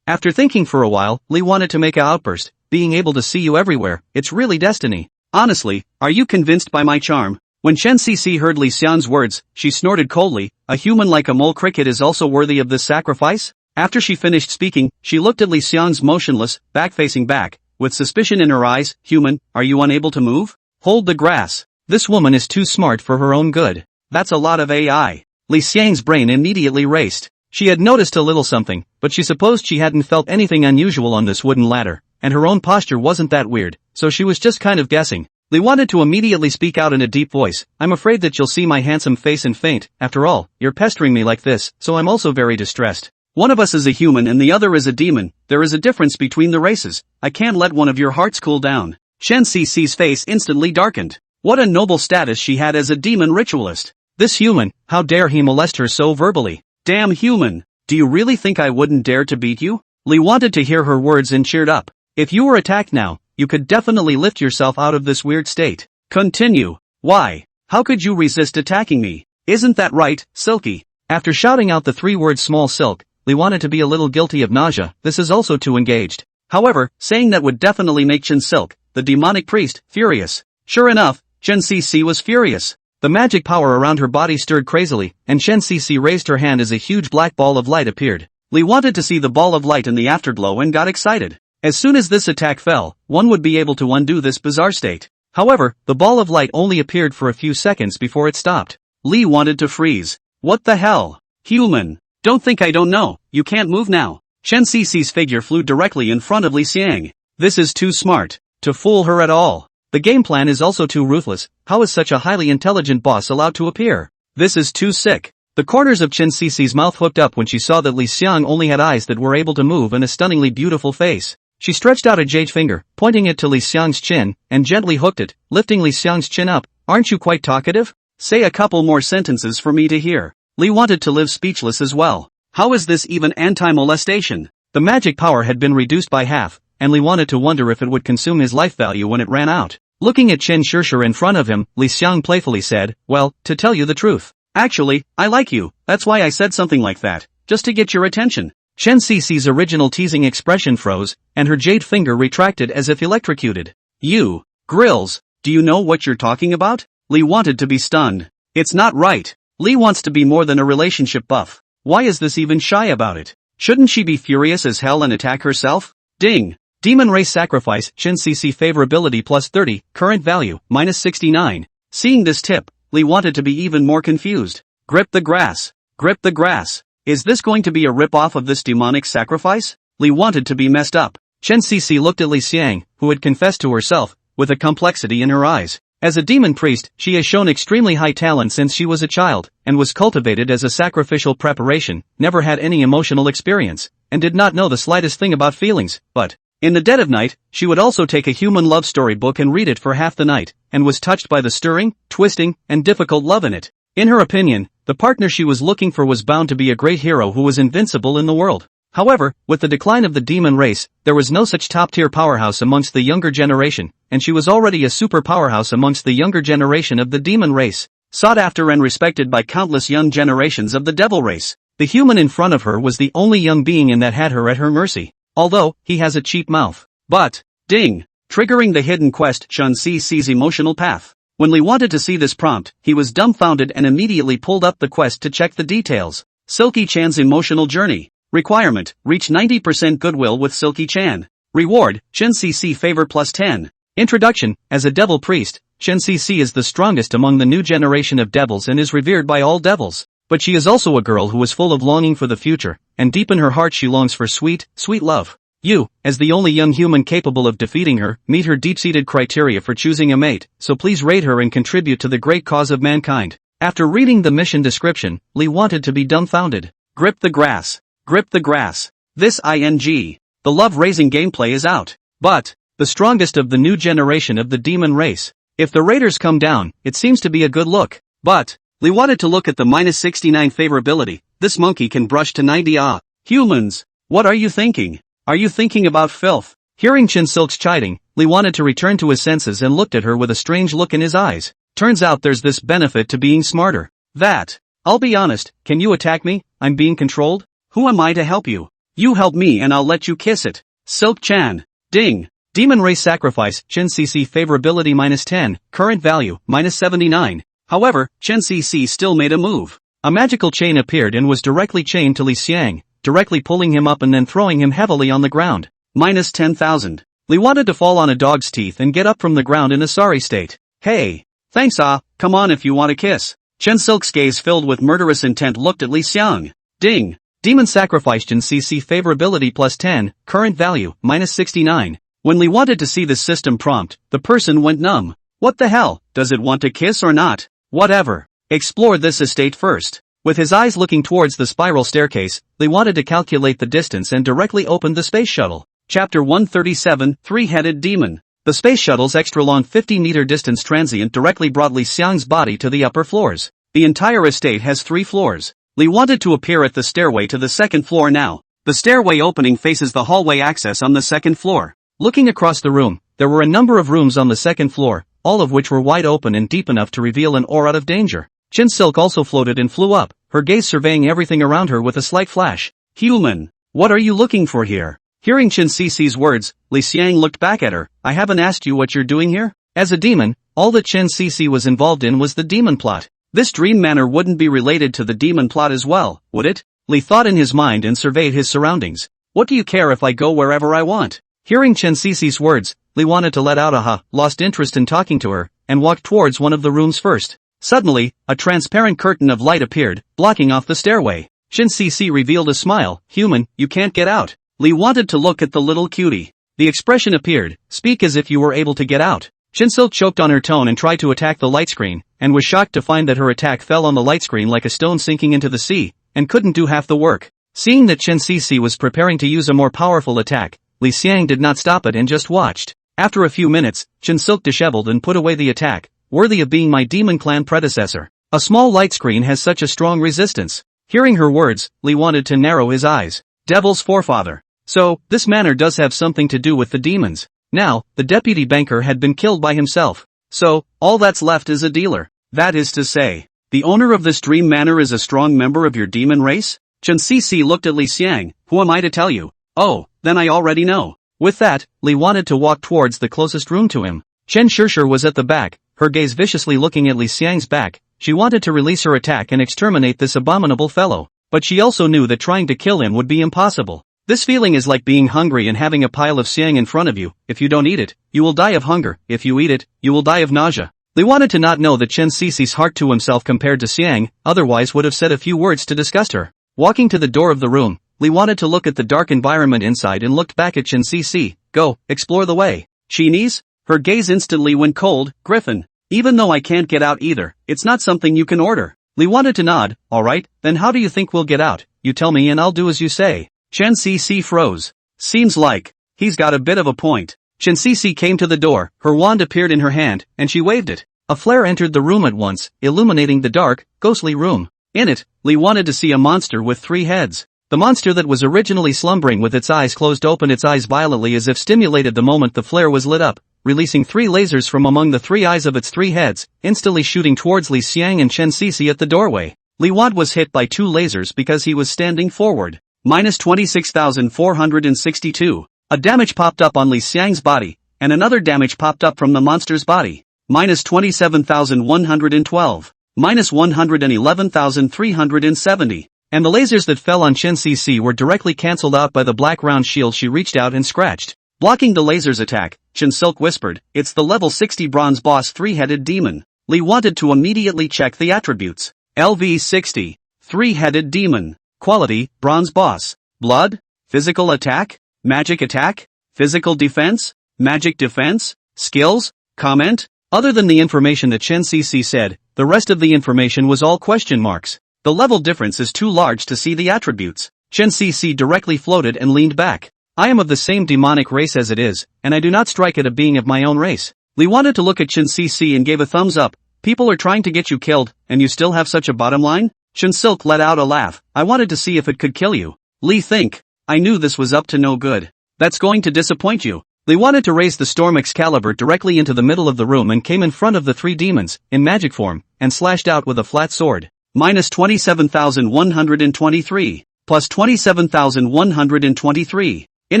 After thinking for a while, Li wanted to make an outburst, being able to see you everywhere, it's really destiny. Honestly, are you convinced by my charm? When Chen CC heard Li Xiang's words, she snorted coldly, a human like a mole cricket is also worthy of this sacrifice? After she finished speaking, she looked at Li Xiang's motionless, back-facing back, with suspicion in her eyes. Human, are you unable to move? Hold the grass. This woman is too smart for her own good. That's a lot of AI. Li Xiang's brain immediately raced. She had noticed a little something, but she supposed she hadn't felt anything unusual on this wooden ladder, and her own posture wasn't that weird, so she was just kind of guessing. Li wanted to immediately speak out in a deep voice. I'm afraid that you'll see my handsome face and faint. After all, you're pestering me like this, so I'm also very distressed. One of us is a human and the other is a demon. There is a difference between the races. I can't let one of your hearts cool down. Chen CC's face instantly darkened. What a noble status she had as a demon ritualist. This human, how dare he molest her so verbally? Damn human. Do you really think I wouldn't dare to beat you? Li wanted to hear her words and cheered up. If you were attacked now, you could definitely lift yourself out of this weird state. Continue. Why? How could you resist attacking me? Isn't that right, Silky? After shouting out the 3 words small silk, Li wanted to be a little guilty of nausea. This is also too engaged. However, saying that would definitely make Chen Silk, the demonic priest, furious. Sure enough, Chen CC was furious. The magic power around her body stirred crazily, and Chen CC raised her hand as a huge black ball of light appeared. Li wanted to see the ball of light in the afterglow and got excited. As soon as this attack fell, one would be able to undo this bizarre state. However, the ball of light only appeared for a few seconds before it stopped. Li wanted to freeze. What the hell? Human. Don't think I don't know, you can't move now. Chen CC's figure flew directly in front of Li Xiang. This is too smart to fool her at all. The game plan is also too ruthless. How is such a highly intelligent boss allowed to appear? This is too sick. The corners of Chen CC's mouth hooked up when she saw that Li Xiang only had eyes that were able to move and a stunningly beautiful face. She stretched out a jade finger, pointing it to Li Xiang's chin, and gently hooked it, lifting Li Xiang's chin up. Aren't you quite talkative? Say a couple more sentences for me to hear. Li wanted to live speechless as well. How is this even anti-molestation? The magic power had been reduced by half, and Li wanted to wonder if it would consume his life value when it ran out. Looking at Chen Shirshir in front of him, Li Xiang playfully said, well, to tell you the truth. Actually, I like you, that's why I said something like that, just to get your attention. Chen CC's original teasing expression froze, and her jade finger retracted as if electrocuted. You, Grills, do you know what you're talking about? Li wanted to be stunned. It's not right. Li wants to be more than a relationship buff. Why is this even shy about it? Shouldn't she be furious as hell and attack herself? Ding! Demon Race Sacrifice, Shin CC Favorability +30, Current Value, -69. Seeing this tip, Li wanted to be even more confused. Grip the grass. Grip the grass. Is this going to be a rip-off of this demonic sacrifice? Li wanted to be messed up. Chen CC looked at Li Xiang, who had confessed to herself, with a complexity in her eyes. As a demon priest, she has shown extremely high talent since she was a child, and was cultivated as a sacrificial preparation, never had any emotional experience, and did not know the slightest thing about feelings, but In the dead of night, she would also take a human love story book and read it for half the night, and was touched by the stirring, twisting, and difficult love in it. In her opinion, the partner she was looking for was bound to be a great hero who was invincible in the world. However, with the decline of the demon race, there was no such top-tier powerhouse amongst the younger generation, and she was already a super powerhouse amongst the younger generation of the demon race, sought after and respected by countless young generations of the devil race. The human in front of her was the only young being in that had her at her mercy, although he has a cheap mouth. But, ding! Triggering the hidden quest Chun-Si's emotional path. When Lee wanted to see this prompt, he was dumbfounded and immediately pulled up the quest to check the details. Silky Chan's emotional journey. Requirement, reach 90% goodwill with Silky Chan. Reward, Chun-Si favor plus 10. Introduction, as a devil priest, Chun-Si is the strongest among the new generation of devils and is revered by all devils. But she is also a girl who is full of longing for the future, and deep in her heart she longs for sweet, sweet love. You, as the only young human capable of defeating her, meet her deep-seated criteria for choosing a mate, so please rate her and contribute to the great cause of mankind. After reading the mission description, Lee wanted to be dumbfounded. Grip the grass. Grip the grass. This ing. The love-raising gameplay is out. But, the strongest of the new generation of the demon race. If the raiders come down, it seems to be a good look. But, Lee wanted to look at the -69 favorability. This monkey can brush to 90. Humans, what are you thinking? Are you thinking about filth? Hearing Chin Silk's chiding, Lee wanted to return to his senses and looked at her with a strange look in his eyes. Turns out there's this benefit to being smarter. That, I'll be honest, can you attack me? I'm being controlled? Who am I to help you? You help me and I'll let you kiss it. Silk Chan. Ding. Demon race sacrifice, Chun-Si favorability -10, current value, -79. However, Chun-Si still made a move. A magical chain appeared and was directly chained to Lee Xiang, directly pulling him up and then throwing him heavily on the ground. -10,000. Lee wanted to fall on a dog's teeth and get up from the ground in a sorry state. Hey. Thanks come on if you want a kiss. Chen Silk's gaze filled with murderous intent looked at Lee Xiang. Ding. Demon sacrifice Chun-Si favorability +10, current value, -69. When Lee wanted to see this system prompt, the person went numb. What the hell, does it want to kiss or not? Whatever. Explore this estate first. With his eyes looking towards the spiral staircase, Lee wanted to calculate the distance and directly opened the space shuttle. Chapter 137, Three-Headed Demon. The space shuttle's extra-long 50-meter distance transient directly brought Lee Xiang's body to the upper floors. The entire estate has 3 floors. Lee wanted to appear at the stairway to the second floor now. The stairway opening faces the hallway access on the second floor. Looking across the room, there were a number of rooms on the second floor, all of which were wide open and deep enough to reveal an aura of danger. Chin Silk also floated and flew up, her gaze surveying everything around her with a slight flash. Human, what are you looking for here? Hearing Chun-Si's words, Lee Xiang looked back at her. I haven't asked you what you're doing here? As a demon, all that Chun-Si was involved in was the demon plot. This dream manor wouldn't be related to the demon plot as well, would it? Lee thought in his mind and surveyed his surroundings. What do you care if I go wherever I want? Hearing Chun-Si's words, Lee wanted to let out a lost interest in talking to her, and walked towards one of the rooms first. Suddenly, a transparent curtain of light appeared, blocking off the stairway. Chun-Si revealed a smile. Human, you can't get out. Lee wanted to look at the little cutie. The expression appeared, speak as if you were able to get out. Chin Silk choked on her tone and tried to attack the light screen, and was shocked to find that her attack fell on the light screen like a stone sinking into the sea, and couldn't do half the work. Seeing that Chun-Si was preparing to use a more powerful attack, Lee Xiang did not stop it and just watched. After a few minutes, Chin Silk disheveled and put away the attack, worthy of being my demon clan predecessor. A small light screen has such a strong resistance. Hearing her words, Lee wanted to narrow his eyes. Devil's forefather. So, this manor does have something to do with the demons. Now, the deputy banker had been killed by himself. So, all that's left is a dealer. That is to say, the owner of this dream manor is a strong member of your demon race? Chun-Si looked at Lee Xiang. Who am I to tell you? Oh, then I already know. With that, Lee wanted to walk towards the closest room to him. Chen Shishir was at the back, her gaze viciously looking at Lee Xiang's back. She wanted to release her attack and exterminate this abominable fellow, but she also knew that trying to kill him would be impossible. This feeling is like being hungry and having a pile of Xiang in front of you. If you don't eat it, you will die of hunger. If you eat it, you will die of nausea. Lee wanted to not know that Chun-Si's heart to himself compared to Xiang, otherwise would have said a few words to disgust her. Walking to the door of the room, Lee wanted to look at the dark environment inside and looked back at Chun-Si. Go, explore the way. Chinese? Her gaze instantly went cold. Griffin. Even though I can't get out either, it's not something you can order. Lee wanted to nod. Alright, then how do you think we'll get out? You tell me and I'll do as you say. Chun-Si froze. Seems like He's got a bit of a point. Chen Cici came to the door, her wand appeared in her hand, and she waved it. A flare entered the room at once, illuminating the dark, ghostly room. In it, Lee wanted to see a monster with 3 heads. The monster that was originally slumbering with its eyes closed opened its eyes violently as if stimulated the moment the flare was lit up, releasing 3 lasers from among the 3 eyes of its 3 heads, instantly shooting towards Li Xiang and Chen Cici at the doorway. Li Wad was hit by 2 lasers because he was standing forward. Minus 26,462. A damage popped up on Li Xiang's body, and another damage popped up from the monster's body. Minus 27,112. Minus 111,370. And the lasers that fell on Chen Cici were directly cancelled out by the black round shield she reached out and scratched. Blocking the laser's attack, Chen Silk whispered, "It's the level 60 bronze boss 3-headed demon." Lee wanted to immediately check the attributes. LV 60. 3-headed demon. Quality, bronze boss. Blood? Physical attack? Magic attack? Physical defense? Magic defense? Skills? Comment? Other than the information that Chen Cici said, the rest of the information was all question marks. The level difference is too large to see the attributes. Chen Cici directly floated and leaned back. "I am of the same demonic race as it is, and I do not strike at a being of my own race." Lee wanted to look at Chen Cici and gave a thumbs up. "People are trying to get you killed, and you still have such a bottom line?" Chen Silk let out a laugh. "I wanted to see if it could kill you." Lee think. "I knew this was up to no good. That's going to disappoint you." Lee wanted to raise the Storm Excalibur directly into the middle of the room and came in front of the 3 demons, in magic form, and slashed out with a flat sword. Minus 27,123. Plus 27,123. In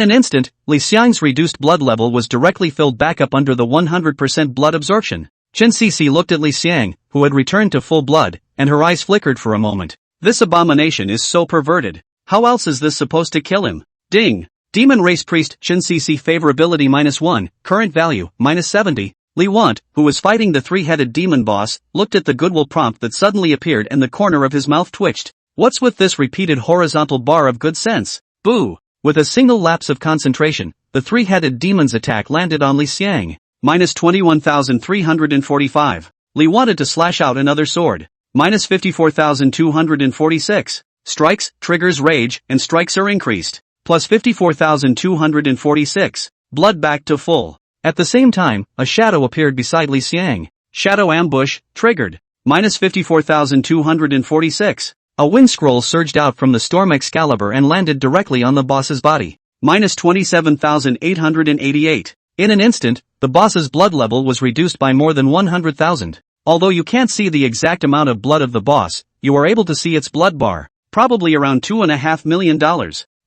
an instant, Li Xiang's reduced blood level was directly filled back up under the 100% blood absorption. Chen Cici looked at Li Xiang, who had returned to full blood, and her eyes flickered for a moment. This abomination is so perverted. How else is this supposed to kill him? Ding! Demon Race Priest Chen Cici favorability -1, current value, -70. Li Want, who was fighting the 3-headed demon boss, looked at the goodwill prompt that suddenly appeared and the corner of his mouth twitched. What's with this repeated horizontal bar of good sense? Boo! With a single lapse of concentration, the 3-headed demon's attack landed on Li Xiang. Minus 21,345. Li wanted to slash out another sword. Minus 54,246. Strikes, triggers rage, and strikes are increased. Plus 54,246. Blood back to full. At the same time, a shadow appeared beside Li Xiang. Shadow ambush, triggered. Minus 54,246. A wind scroll surged out from the Storm Excalibur and landed directly on the boss's body. Minus 27,888. In an instant, the boss's blood level was reduced by more than 100,000. Although you can't see the exact amount of blood of the boss, you are able to see its blood bar. Probably around $2.5 million.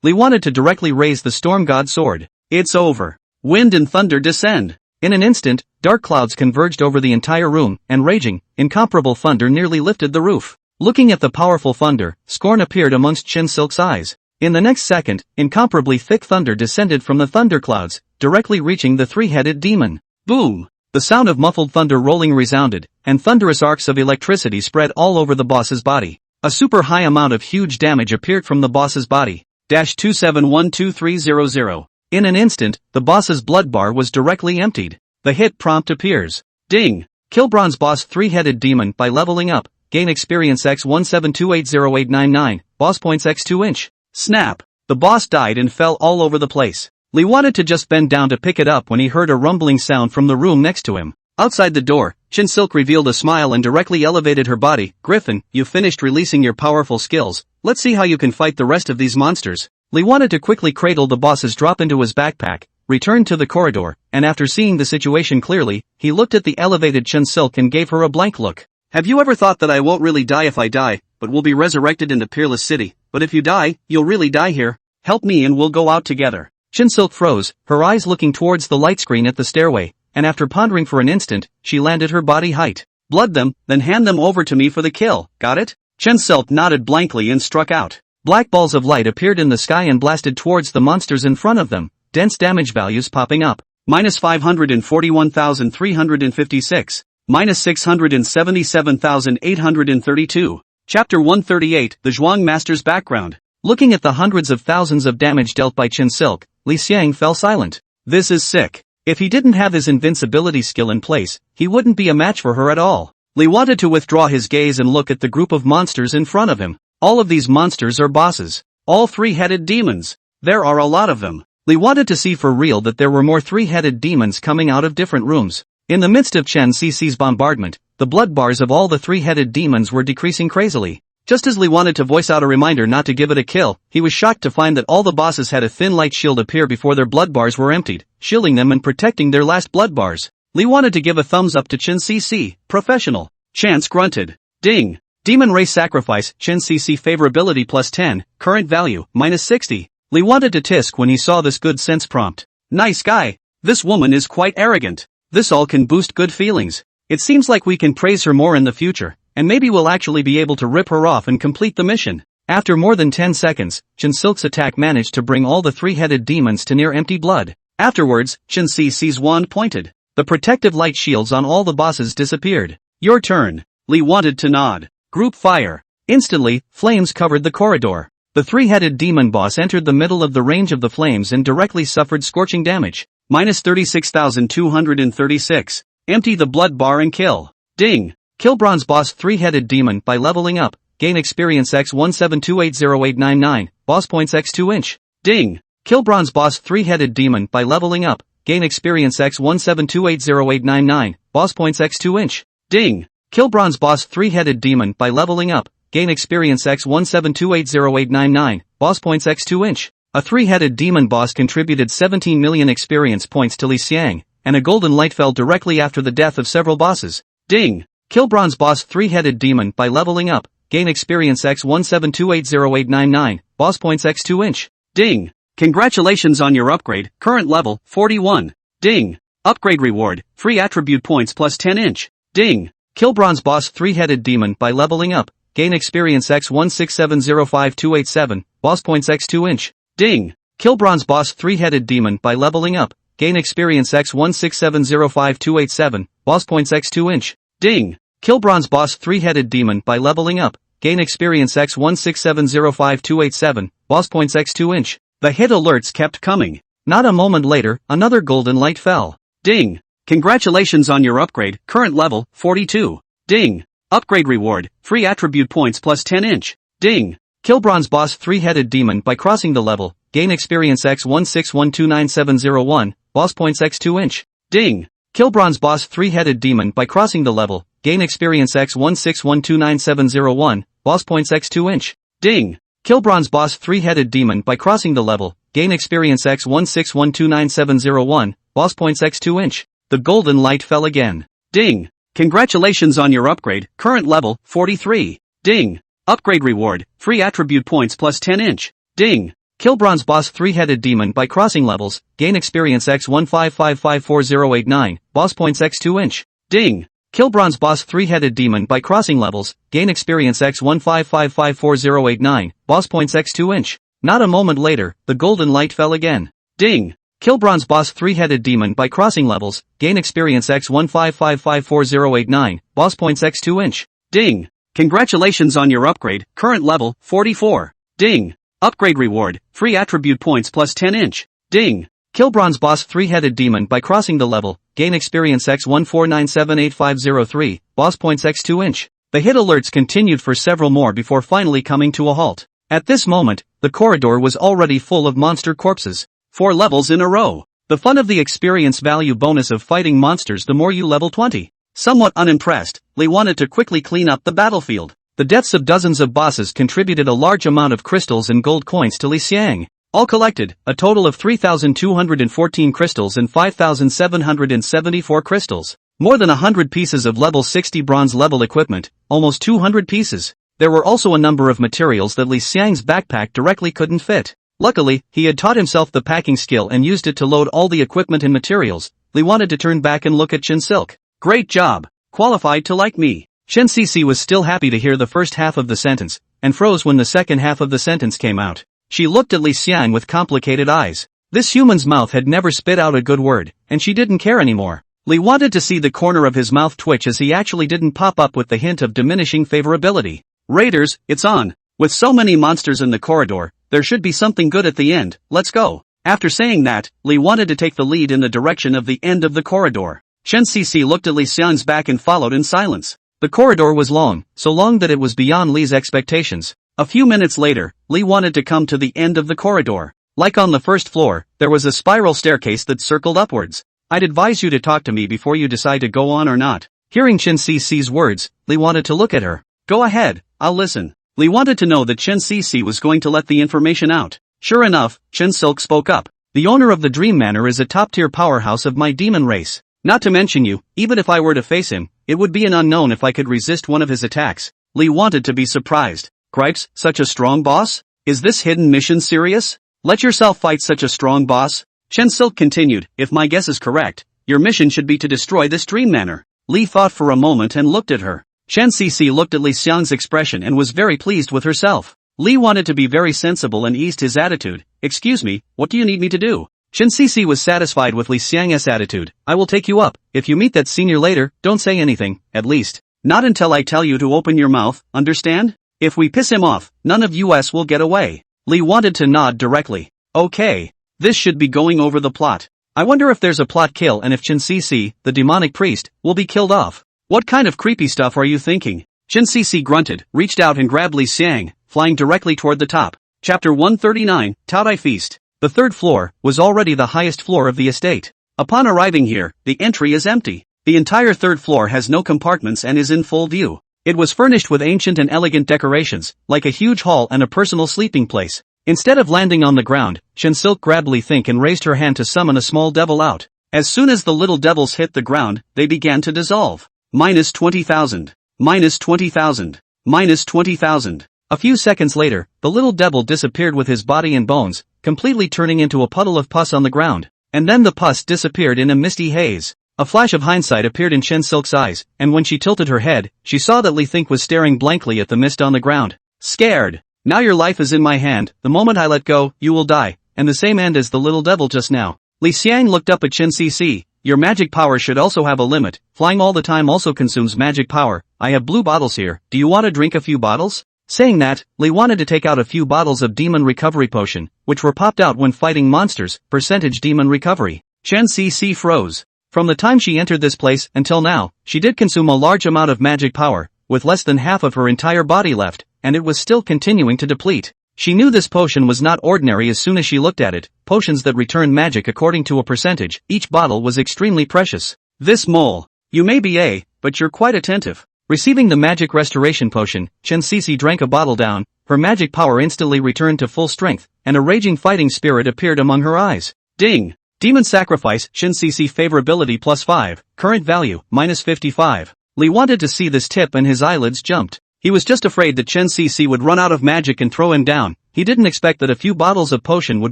Li wanted to directly raise the Storm God sword. It's over. Wind and thunder descend. In an instant, dark clouds converged over the entire room, and raging, incomparable thunder nearly lifted the roof. Looking at the powerful thunder, scorn appeared amongst Chen Silk's eyes. In the next second, incomparably thick thunder descended from the thunderclouds, directly reaching the 3-headed demon. Boom! The sound of muffled thunder rolling resounded, and thunderous arcs of electricity spread all over the boss's body. A super high amount of huge damage appeared from the boss's body. 27122300. In an instant, the boss's blood bar was directly emptied. The hit prompt appears. Ding! Kill bronze boss 3-headed demon by leveling up. Gain experience X172808899, boss points X2 inch. Snap! The boss died and fell all over the place. Li wanted to just bend down to pick it up when he heard a rumbling sound from the room next to him. Outside the door, Chen Silk revealed a smile and directly elevated her body. Griffin, you finished releasing your powerful skills. Let's see how you can fight the rest of these monsters. Li wanted to quickly cradle the boss's drop into his backpack, returned to the corridor, and after seeing the situation clearly, he looked at the elevated Chen Silk and gave her a blank look. Have you ever thought that I won't really die if I die, but will be resurrected in the Peerless City? But if you die, you'll really die here. Help me and we'll go out together. Chen Silk froze, her eyes looking towards the light screen at the stairway, and after pondering for an instant, she landed her body height. Blood them, then hand them over to me for the kill, got it? Chen Silk nodded blankly and struck out. Black balls of light appeared in the sky and blasted towards the monsters in front of them, dense damage values popping up. Minus 541,356. Minus 677,832. Chapter 138, The Zhuang Master's Background. Looking at the hundreds of thousands of damage dealt by Chen Silk, Li Xiang fell silent. This is sick. If he didn't have his invincibility skill in place, he wouldn't be a match for her at all. Li wanted to withdraw his gaze and look at the group of monsters in front of him. All of these monsters are bosses. All 3-headed demons. There are a lot of them. Li wanted to see for real that there were more three-headed demons coming out of different rooms. In the midst of Chen Cc's bombardment, the blood bars of all the three-headed demons were decreasing crazily. Just as Li wanted to voice out a reminder not to give it a kill, he was shocked to find that all the bosses had a thin light shield appear before their blood bars were emptied, shielding them and protecting their last blood bars. Li wanted to give a thumbs up to Chen Cc, professional. Chance grunted. Ding. Demon Race Sacrifice, Chen Cc favorability plus 10, current value, minus 60. Li wanted to tisk when he saw this good sense prompt. Nice guy. This woman is quite arrogant. This all can boost good feelings. It seems like we can praise her more in the future, and maybe we'll actually be able to rip her off and complete the mission. After more than 10 seconds, Chen Silk's attack managed to bring all the three-headed demons to near empty blood. Afterwards, Chen Cc's wand pointed. The protective light shields on all the bosses disappeared. Your turn. Li wanted to nod. Group fire. Instantly, flames covered the corridor. The three-headed demon boss entered the middle of the range of the flames and directly suffered scorching damage. Minus 36,236. Empty the blood bar and kill. Ding. Kill bronze boss three-headed demon by leveling up. Gain experience x 172808899. Boss points x2 inch. Ding. Kill bronze boss three-headed demon by leveling up. Gain experience x 172808899. Boss points x2 inch. Ding. Kill bronze boss three-headed demon by leveling up. Gain experience x 172808899. Boss points x2 inch. A three-headed demon boss contributed 17 million experience points to Li Xiang, and a golden light fell directly after the death of several bosses. Ding. Kill bronze boss three-headed demon by leveling up. Gain experience x 172808899. Boss points x2 inch. Ding. Congratulations on your upgrade, current level, 41. Ding. Upgrade reward, free attribute points plus 10 inch. Ding. Kill bronze boss three-headed demon by leveling up. Gain experience x 167052887. Boss points x2 inch. Ding. Kill bronze boss three-headed demon by leveling up. Gain experience x 167052887. Boss points x2 inch. Ding. Kill bronze boss three-headed demon by leveling up. Gain experience x 167052887. Boss points x2 inch. The hit alerts kept coming. Not a moment later, another golden light fell. Ding. Congratulations on your upgrade, current level, 42. Ding. Upgrade reward, free attribute points plus 10 inch. Ding. Kill bronze boss three-headed demon by crossing the level. Gain experience x 161299701. Boss points x2 inch. Ding. Kill bronze boss three-headed demon by crossing the level. Gain experience x 161299701. Boss points x2 inch. Ding. Kill bronze boss three-headed demon by crossing the level. Gain experience x 161299701. Boss points x2 inch. The golden light fell again. Ding. Congratulations on your upgrade, current level, 43. Ding. Upgrade reward, free attribute points plus 10 inch. Ding. Kill bronze boss three-headed demon by crossing levels. Gain experience x 155540889. Boss points x2 inch. Ding. Kill bronze boss three-headed demon by crossing levels. Gain experience x 155540889. Boss points x2 inch. Not a moment later, the golden light fell again. Ding. Kill bronze boss three-headed demon by crossing levels. Gain experience x 155540889. Boss points x2 inch. Ding. Congratulations on your upgrade, current level, 44. Ding. Upgrade reward, free attribute points plus 10 inch. Ding. Kill bronze boss three-headed demon by crossing the level. Gain experience x 149788503. Boss points x2 inch. The hit alerts continued for several more before finally coming to a halt. At this moment, the corridor was already full of monster corpses. 4 levels in a row. The fun of the experience value bonus of fighting monsters the more you level 20. Somewhat unimpressed, Li wanted to quickly clean up the battlefield. The deaths of dozens of bosses contributed a large amount of crystals and gold coins to Li Xiang. All collected, a total of 3,214 crystals and 5,774 crystals. More than 100 pieces of level 60 bronze level equipment, almost 200 pieces. There were also a number of materials that Li Xiang's backpack directly couldn't fit. Luckily, he had taught himself the packing skill and used it to load all the equipment and materials. Li wanted to turn back and look at Chen Silk. Great job. Qualified to like me. Chen Cc was still happy to hear the first half of the sentence, and froze when the second half of the sentence came out. She looked at Li Xiang with complicated eyes. This human's mouth had never spit out a good word, and she didn't care anymore. Li wanted to see the corner of his mouth twitch as he actually didn't pop up with the hint of diminishing favorability. Raiders, it's on. With so many monsters in the corridor, there should be something good at the end, let's go. After saying that, Li wanted to take the lead in the direction of the end of the corridor. Chen Cc looked at Li Xiang's back and followed in silence. The corridor was long, so long that it was beyond Li's expectations. A few minutes later, Li wanted to come to the end of the corridor. Like on the first floor, there was a spiral staircase that circled upwards. I'd advise you to talk to me before you decide to go on or not. Hearing Chen Cici's words, Lee wanted to look at her. Go ahead, I'll listen. Lee wanted to know that Chen Cici was going to let the information out. Sure enough, Chen Silk spoke up. The owner of the Dream Manor is a top-tier powerhouse of my demon race. Not to mention you, even if I were to face him, it would be an unknown if I could resist one of his attacks. Lee wanted to be surprised. Gripes, such a strong boss? Is this hidden mission serious? Let yourself fight such a strong boss? Chen Silk continued, if my guess is correct, your mission should be to destroy this Dream Manor. Lee thought for a moment and looked at her. Chen Cici looked at Li Xiang's expression and was very pleased with herself. Lee wanted to be very sensible and eased his attitude. Excuse me, what do you need me to do? Chen Cici was satisfied with Li Xiang's attitude. I will take you up. If you meet that senior later, don't say anything, at least. Not until I tell you to open your mouth, understand? If we piss him off, none of us will get away. Lee wanted to nod directly. Okay. This should be going over the plot. I wonder if there's a plot kill and if Chen Cici, the demonic priest, will be killed off. What kind of creepy stuff are you thinking? Chen Cici grunted, reached out and grabbed Li Xiang, flying directly toward the top. Chapter 139, Taodai Feast. The third floor was already the highest floor of the estate. Upon arriving here, the entry is empty. The entire third floor has no compartments and is in full view. It was furnished with ancient and elegant decorations, like a huge hall and a personal sleeping place. Instead of landing on the ground, Chen Silk grabbed Li Think and raised her hand to summon a small devil out. As soon as the little devils hit the ground, they began to dissolve. Minus 20,000. Minus 20,000. Minus 20,000. A few seconds later, the little devil disappeared with his body and bones, completely turning into a puddle of pus on the ground. And then the pus disappeared in a misty haze. A flash of hindsight appeared in Chen Silk's eyes, and when she tilted her head, she saw that Li Think was staring blankly at the mist on the ground. Scared. Now your life is in my hand, the moment I let go, you will die, and the same end as the little devil just now. Li Xiang looked up at Chen Cici. Your magic power should also have a limit. Flying all the time also consumes magic power. I have blue bottles here. Do you want to drink a few bottles? Saying that, Li wanted to take out a few bottles of demon recovery potion, which were popped out when fighting monsters, percentage demon recovery. Chen Cici froze. From the time she entered this place until now, she did consume a large amount of magic power, with less than half of her entire body left, and it was still continuing to deplete. She knew this potion was not ordinary as soon as she looked at it. Potions that return magic according to a percentage, each bottle was extremely precious. This mole. You may be but you're quite attentive. Receiving the magic restoration potion, Chen Cici drank a bottle down, her magic power instantly returned to full strength, and a raging fighting spirit appeared among her eyes. Ding! Demon Sacrifice, Chen Cici Favorability +5, Current Value, -55. Li wanted to see this tip and his eyelids jumped. He was just afraid that Chen Cici would run out of magic and throw him down. He didn't expect that a few bottles of potion would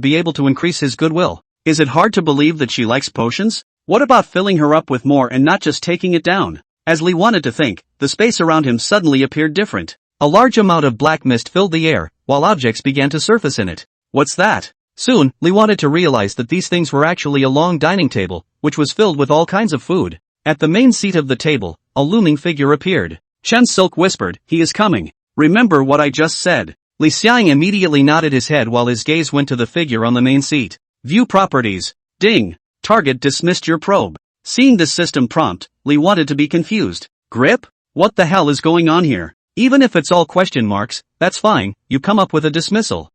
be able to increase his goodwill. Is it hard to believe that she likes potions? What about filling her up with more and not just taking it down? As Li wanted to think, the space around him suddenly appeared different. A large amount of black mist filled the air, while objects began to surface in it. What's that? Soon, Li wanted to realize that these things were actually a long dining table, which was filled with all kinds of food. At the main seat of the table, a looming figure appeared. Chen Silk whispered, he is coming. Remember what I just said. Li Xiang immediately nodded his head while his gaze went to the figure on the main seat. View properties. Ding. Target dismissed your probe. Seeing this system prompt, Li wanted to be confused. Grip? What the hell is going on here? Even if it's all question marks, that's fine, you come up with a dismissal.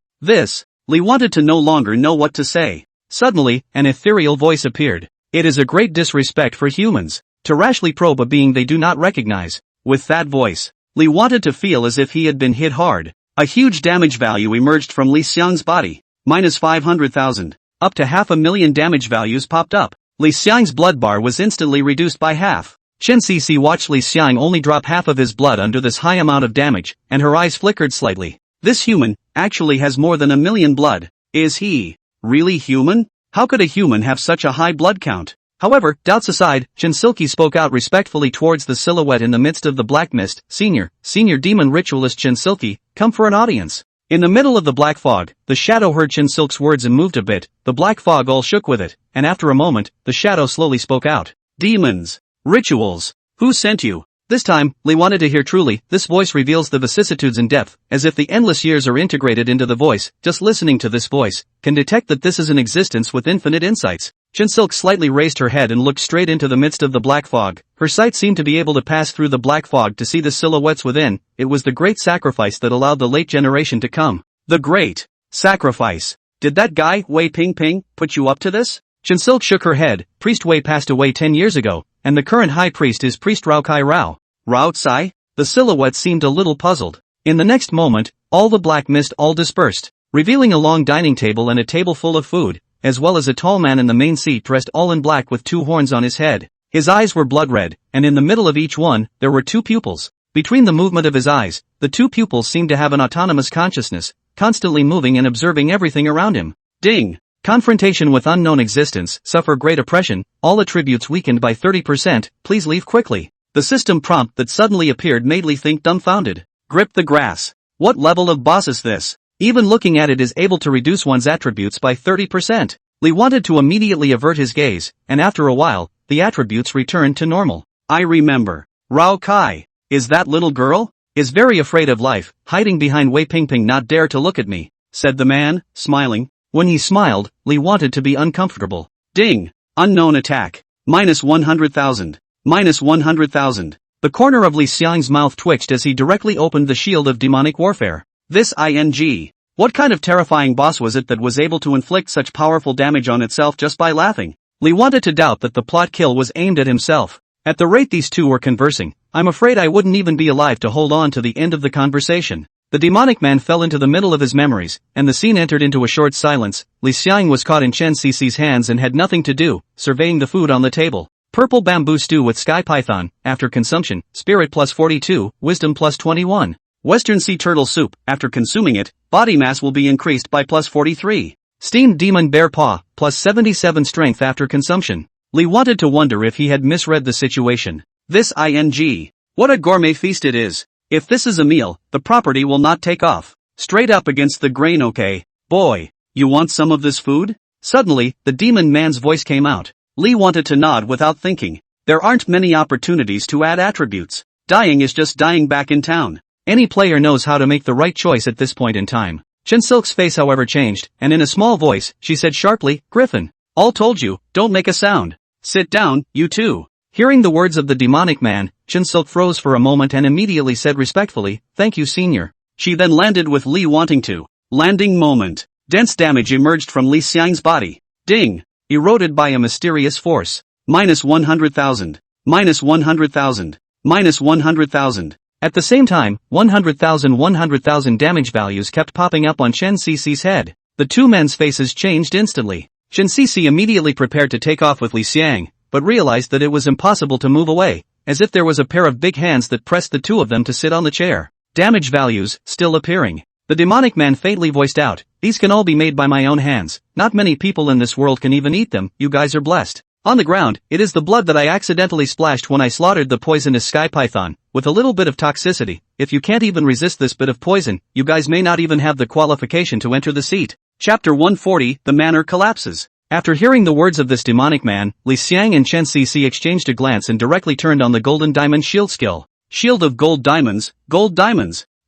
Li wanted to no longer know what to say. Suddenly, an ethereal voice appeared. It is a great disrespect for humans to rashly probe a being they do not recognize. With that voice, Li wanted to feel as if he had been hit hard. A huge damage value emerged from Li Xiang's body. -500,000. Up to 500,000 damage values popped up. Li Xiang's blood bar was instantly reduced by half. Chen Cici watched Li Xiang only drop half of his blood under this high amount of damage, and her eyes flickered slightly. This human actually has more than 1,000,000 blood. Is he really human? How could a human have such a high blood count? However, doubts aside, Chen Silky spoke out respectfully towards the silhouette in the midst of the black mist. Senior demon ritualist Chen Silky, come for an audience. In the middle of the black fog, the shadow heard Chen Silk's words and moved a bit. The black fog all shook with it, and after a moment, the shadow slowly spoke out. Demons. Rituals. Who sent you? This time, Li wanted to hear truly. This voice reveals the vicissitudes in depth, as if the endless years are integrated into the voice. Just listening to this voice can detect that this is an existence with infinite insights. Chen Silk slightly raised her head and looked straight into the midst of the black fog. Her sight seemed to be able to pass through the black fog to see the silhouettes within. It was the great sacrifice that allowed the late generation to come. The great sacrifice. Did that guy, Wei Ping Ping, put you up to this? Chinsilk shook her head. Priest Wei passed away 10 years ago, and the current high priest is Priest Rao Kai Rao. Rao Tsai? The silhouette seemed a little puzzled. In the next moment, all the black mist all dispersed, revealing a long dining table and a table full of food, as well as a tall man in the main seat dressed all in black with 2 horns on his head. His eyes were blood red, and in the middle of each one, there were 2 pupils. Between the movement of his eyes, the 2 pupils seemed to have an autonomous consciousness, constantly moving and observing everything around him. Ding! Confrontation with unknown existence, suffer great oppression, all attributes weakened by 30%, please leave quickly. The system prompt that suddenly appeared made Lee think dumbfounded. Grip the grass. What level of boss is this? Even looking at it is able to reduce one's attributes by 30%. Lee wanted to immediately avert his gaze, and after a while, the attributes returned to normal. I remember. Rao Kai. Is that little girl? Is very afraid of life, hiding behind Wei Pingping not dare to look at me, said the man, smiling. When he smiled, Lee wanted to be uncomfortable. Ding! Unknown attack. Minus 100,000. Minus 100,000. The corner of Li Xiang's mouth twitched as he directly opened the shield of demonic warfare. This ing. What kind of terrifying boss was it that was able to inflict such powerful damage on itself just by laughing? Lee wanted to doubt that the plot kill was aimed at himself. At the rate these two were conversing, I'm afraid I wouldn't even be alive to hold on to the end of the conversation. The demonic man fell into the middle of his memories, and the scene entered into a short silence. Li Xiang was caught in Chen Cici's hands and had nothing to do, surveying the food on the table. Purple bamboo stew with sky python, after consumption, spirit plus 42, wisdom plus 21. Western sea turtle soup, after consuming it, body mass will be increased by plus 43. Steamed demon bear paw, plus 77 strength after consumption. Lee wanted to wonder if he had misread the situation. This ing. What a gourmet feast it is. If this is a meal, the property will not take off. Straight up against the grain, okay? Boy, you want some of this food? Suddenly, the demon man's voice came out. Lee wanted to nod without thinking. There aren't many opportunities to add attributes. Dying is just dying back in town. Any player knows how to make the right choice at this point in time. Chinsilk's face however changed, and in a small voice, she said sharply, Griffin. All told you, don't make a sound. Sit down, you two. Hearing the words of the demonic man, Chinsilk froze for a moment and immediately said respectfully, thank you senior. She then landed with Lee wanting to. Landing moment. Dense damage emerged from Li Xiang's body. Ding. Eroded by a mysterious force. Minus 100,000. Minus 100,000. Minus 100,000. At the same time, 100,000 damage values kept popping up on Chen Cici's head. The two men's faces changed instantly. Chen Cici immediately prepared to take off with Li Xiang, but realized that it was impossible to move away, as if there was a pair of big hands that pressed the two of them to sit on the chair. Damage values, still appearing. The demonic man faintly voiced out, these can all be made by my own hands, not many people in this world can even eat them, you guys are blessed. On the ground, it is the blood that I accidentally splashed when I slaughtered the poisonous sky python, with a little bit of toxicity. If you can't even resist this bit of poison, you guys may not even have the qualification to enter the seat. Chapter 140, The Manor Collapses. After hearing the words of this demonic man, Li Xiang and Chen Cici exchanged a glance and directly turned on the golden diamond shield skill. Shield of gold diamonds,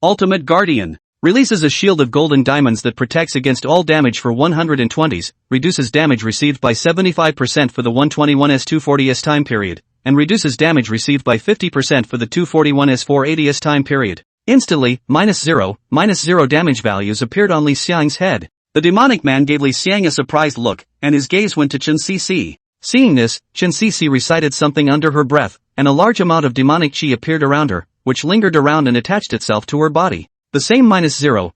Ultimate Guardian. Releases a shield of golden diamonds that protects against all damage for 120s, reduces damage received by 75% for the 121s 240s time period, and reduces damage received by 50% for the 241s 480s time period. Instantly, minus 0 damage values appeared on Li Xiang's head. The demonic man gave Li Xiang a surprised look, and his gaze went to Chen Cici. Seeing this, Chen Cici recited something under her breath, and a large amount of demonic chi appeared around her, which lingered around and attached itself to her body. The same minus 0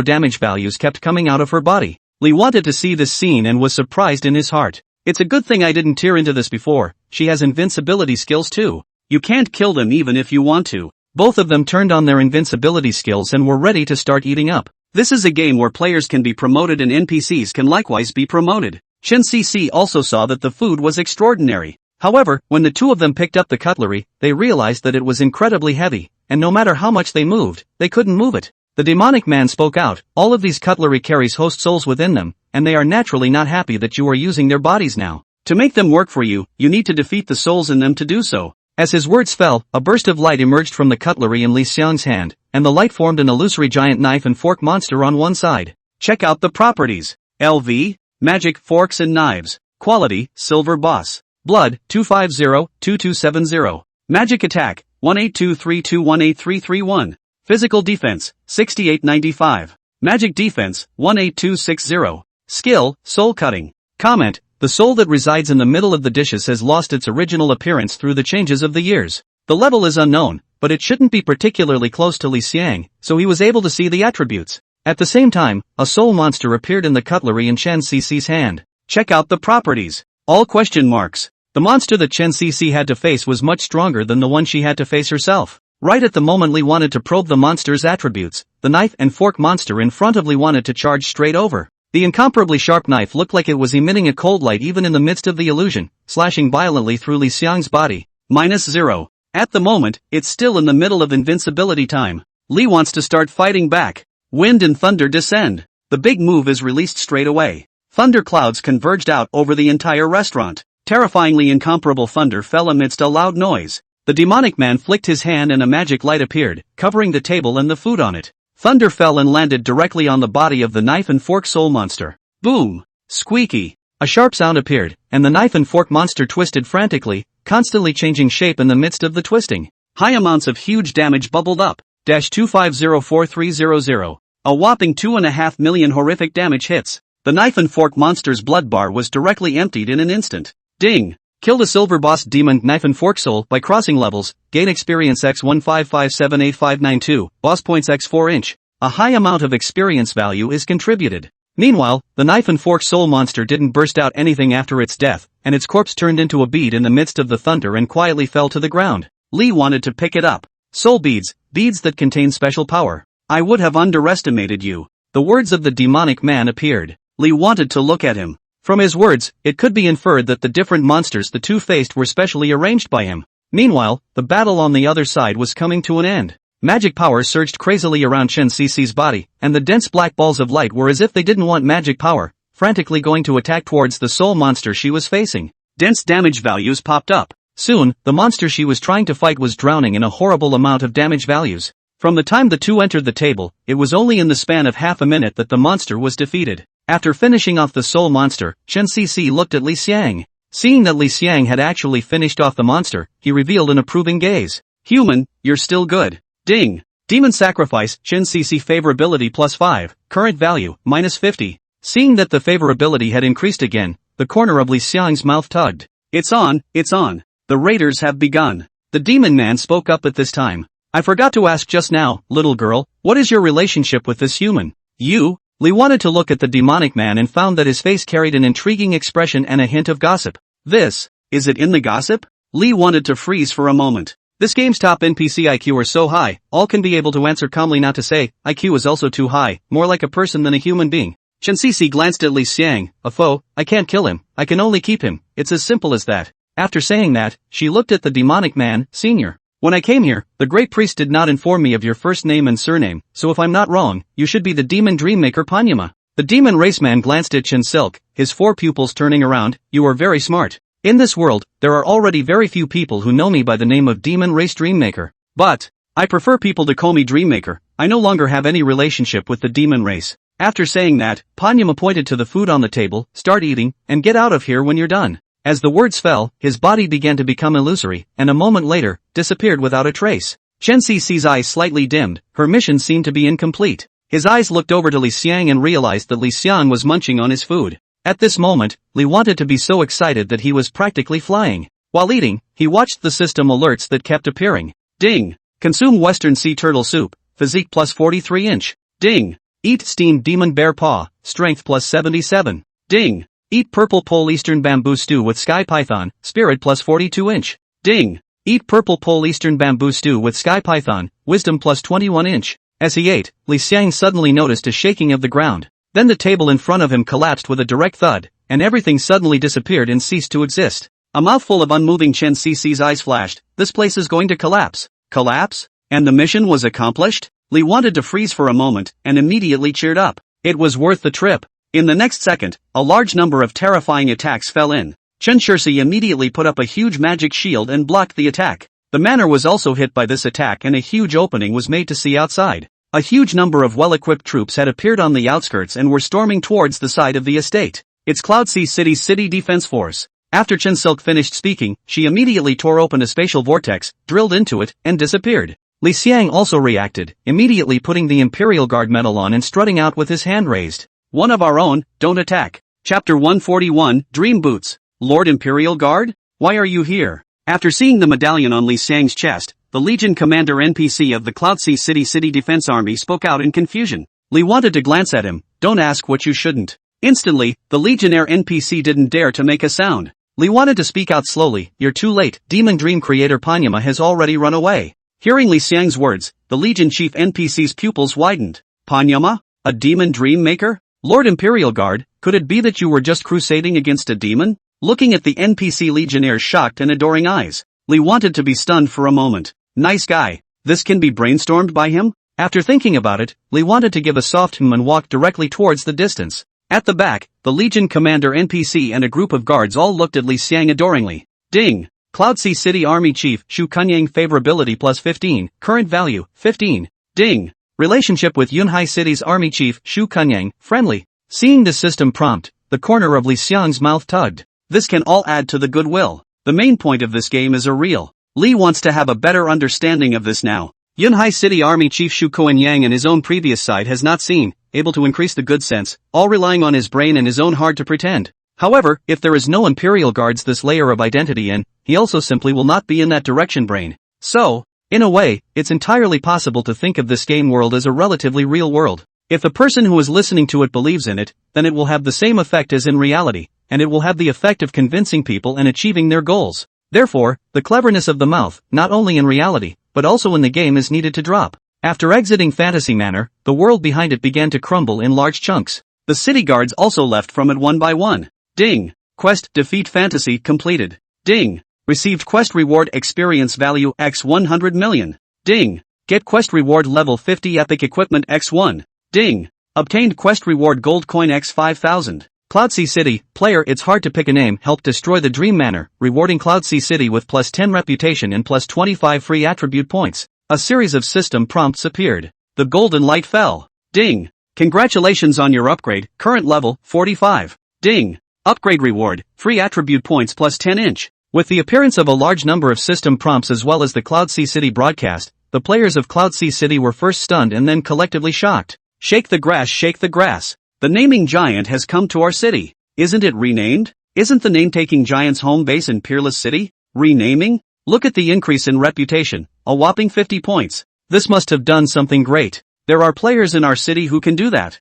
damage values kept coming out of her body. Lee wanted to see this scene and was surprised in his heart. It's a good thing I didn't tear into this before, she has invincibility skills too. You can't kill them even if you want to. Both of them turned on their invincibility skills and were ready to start eating up. This is a game where players can be promoted and NPCs can likewise be promoted. Chen Cici also saw that the food was extraordinary. However, when the two of them picked up the cutlery, they realized that it was incredibly heavy, and no matter how much they moved, they couldn't move it. The demonic man spoke out, all of these cutlery carries host souls within them, and they are naturally not happy that you are using their bodies now. To make them work for you, you need to defeat the souls in them to do so. As his words fell, a burst of light emerged from the cutlery in Li Xiang's hand, and the light formed an illusory giant knife and fork monster on one side. Check out the properties. LV, Magic Forks and Knives. Quality, Silver Boss. Blood, 250-2270. Magic Attack, 1823218331. Physical Defense, 6895. Magic Defense, 18260. Skill, soul cutting. Comment: the soul that resides in the middle of the dishes has lost its original appearance through the changes of the years. The level is unknown, but it shouldn't be particularly close to Li Xiang, so he was able to see the attributes. At the same time, a soul monster appeared in the cutlery in Chen Cici's hand. Check out the properties. All question marks. The monster that Chen Cici had to face was much stronger than the one she had to face herself. Right at the moment Li wanted to probe the monster's attributes, the knife and fork monster in front of Li wanted to charge straight over. The incomparably sharp knife looked like it was emitting a cold light even in the midst of the illusion, slashing violently through Li Xiang's body. -0. At the moment, it's still in the middle of invincibility time. Li wants to start fighting back. Wind and thunder descend. The big move is released straight away. Thunder clouds converged out over the entire restaurant. Terrifyingly incomparable thunder fell amidst a loud noise. The demonic man flicked his hand and a magic light appeared, covering the table and the food on it. Thunder fell and landed directly on the body of the knife and fork soul monster. Boom! Squeaky! A sharp sound appeared, and the knife and fork monster twisted frantically, constantly changing shape in the midst of the twisting. High amounts of huge damage bubbled up. -2504300. A whopping 2.5 million horrific damage hits. The knife and fork monster's blood bar was directly emptied in an instant. Ding! Killed a silver boss demon knife and fork soul by crossing levels, gain experience x155788592, boss points x4 inch. A high amount of experience value is contributed. Meanwhile, the knife and fork soul monster didn't burst out anything after its death, and its corpse turned into a bead in the midst of the thunder and quietly fell to the ground. Li wanted to pick it up. Soul beads, beads that contain special power. I would have underestimated you. The words of the demonic man appeared. Li wanted to look at him. From his words, it could be inferred that the different monsters the two faced were specially arranged by him. Meanwhile, the battle on the other side was coming to an end. Magic power surged crazily around Chen Cici's body, and the dense black balls of light were as if they didn't want magic power, frantically going to attack towards the soul monster she was facing. Dense damage values popped up. Soon, the monster she was trying to fight was drowning in a horrible amount of damage values. From the time the two entered the table, it was only in the span of half a minute that the monster was defeated. After finishing off the soul monster, Chen Cici looked at Li Xiang. Seeing that Li Xiang had actually finished off the monster, he revealed an approving gaze. Human, you're still good. Ding! Demon sacrifice, Chen Cici favorability +5, current value, -50. Seeing that the favorability had increased again, the corner of Li Xiang's mouth tugged. It's on, it's on. The raiders have begun. The demon man spoke up at this time. I forgot to ask just now, little girl, what is your relationship with this human? You? Li wanted to look at the demonic man and found that his face carried an intriguing expression and a hint of gossip. Is it in the gossip? Li wanted to freeze for a moment. This game's top NPC IQ are so high, all can be able to answer calmly not to say, IQ is also too high, more like a person than a human being. Chen Cici glanced at Li Xiang, a foe, I can't kill him, I can only keep him, it's as simple as that. After saying that, she looked at the demonic man, Senior. When I came here, the great priest did not inform me of your first name and surname, so if I'm not wrong, you should be the demon dreammaker Panyama. The demon raceman glanced at Chen Silk, his four pupils turning around, you are very smart. In this world, there are already very few people who know me by the name of Demon Race Dreammaker. But, I prefer people to call me Dreammaker, I no longer have any relationship with the demon race. After saying that, Panyama pointed to the food on the table, start eating, and get out of here when you're done. As the words fell, his body began to become illusory, and a moment later, disappeared without a trace. Chen Cici's eyes slightly dimmed, her mission seemed to be incomplete. His eyes looked over to Li Xiang and realized that Li Xiang was munching on his food. At this moment, Li wanted to be so excited that he was practically flying. While eating, he watched the system alerts that kept appearing. Ding! Consume Western Sea Turtle Soup, physique +43 inch. Ding! Eat steamed demon bear paw, strength +77. Ding! Eat purple pole Eastern bamboo stew with sky python, spirit +42 inch. Ding! Eat purple pole Eastern bamboo stew with sky python, wisdom +21 inch. As he ate, Li Xiang suddenly noticed a shaking of the ground. Then the table in front of him collapsed with a direct thud, and everything suddenly disappeared and ceased to exist. A mouthful of unmoving Chen Cici's eyes flashed, this place is going to collapse. Collapse? And the mission was accomplished? Li wanted to freeze for a moment, and immediately cheered up. It was worth the trip. In the next second, a large number of terrifying attacks fell in. Chen Shirsi immediately put up a huge magic shield and blocked the attack. The manor was also hit by this attack and a huge opening was made to see outside. A huge number of well-equipped troops had appeared on the outskirts and were storming towards the side of the estate. It's Cloud Sea City's city defense force. After Chen Silk finished speaking, she immediately tore open a spatial vortex, drilled into it, and disappeared. Li Xiang also reacted, immediately putting the Imperial Guard medal on and strutting out with his hand raised. One of our own, don't attack. Chapter 141, Dream Boots. Lord Imperial Guard? Why are you here? After seeing the medallion on Li Xiang's chest, the Legion Commander NPC of the Cloudsea City Defense Army spoke out in confusion. Li wanted to glance at him. Don't ask what you shouldn't. Instantly, the Legionnaire NPC didn't dare to make a sound. Li wanted to speak out slowly. You're too late. Demon Dream creator Panyama has already run away. Hearing Li Xiang's words, the Legion Chief NPC's pupils widened. Panyama? A demon dream maker? Lord Imperial Guard, could it be that you were just crusading against a demon? Looking at the NPC Legionnaire's shocked and adoring eyes, Li wanted to be stunned for a moment. Nice guy. This can be brainstormed by him? After thinking about it, Li wanted to give a soft and walk directly towards the distance. At the back, the Legion Commander NPC and a group of guards all looked at Li Xiang adoringly. Ding! Cloudsea City Army Chief Shu Kunyang favorability plus 15, current value, 15. Ding! Relationship with Yunhai City's Army Chief Shu Kunyang, friendly. Seeing the system prompt, the corner of Li Xiang's mouth tugged. This can all add to the goodwill. The main point of this game is a real. Li wants to have a better understanding of this now. Yunhai City Army Chief Shu Kunyang and his own previous side has not seen, able to increase the good sense, all relying on his brain and his own hard to pretend. However, if there is no Imperial Guards this layer of identity in, he also simply will not be in that direction brain. So, in a way, it's entirely possible to think of this game world as a relatively real world. If the person who is listening to it believes in it, then it will have the same effect as in reality, and it will have the effect of convincing people and achieving their goals. Therefore, the cleverness of the mouth, not only in reality, but also in the game is needed to drop. After exiting Fantasy Manor, the world behind it began to crumble in large chunks. The city guards also left from it one by one. Ding! Quest Defeat Fantasy completed. Ding! Received quest reward experience value x 100 million. Ding! Get quest reward level 50 epic equipment x1. Ding! Obtained quest reward gold coin x 5000. Cloudsea City, player it's hard to pick a name helped destroy the Dream Manor, rewarding Cloudsea City with plus 10 reputation and plus 25 free attribute points. A series of system prompts appeared. The golden light fell. Ding! Congratulations on your upgrade, current level, 45. Ding! Upgrade reward, free attribute points plus 10 inch. With the appearance of a large number of system prompts as well as the Cloudsea City broadcast, the players of Cloudsea City were first stunned and then collectively shocked. Shake the grass, shake the grass. The naming giant has come to our city. Isn't it renamed? Isn't the name-taking giant's home base in Peerless City? Renaming? Look at the increase in reputation, a whopping 50 points. This must have done something great. There are players in our city who can do that.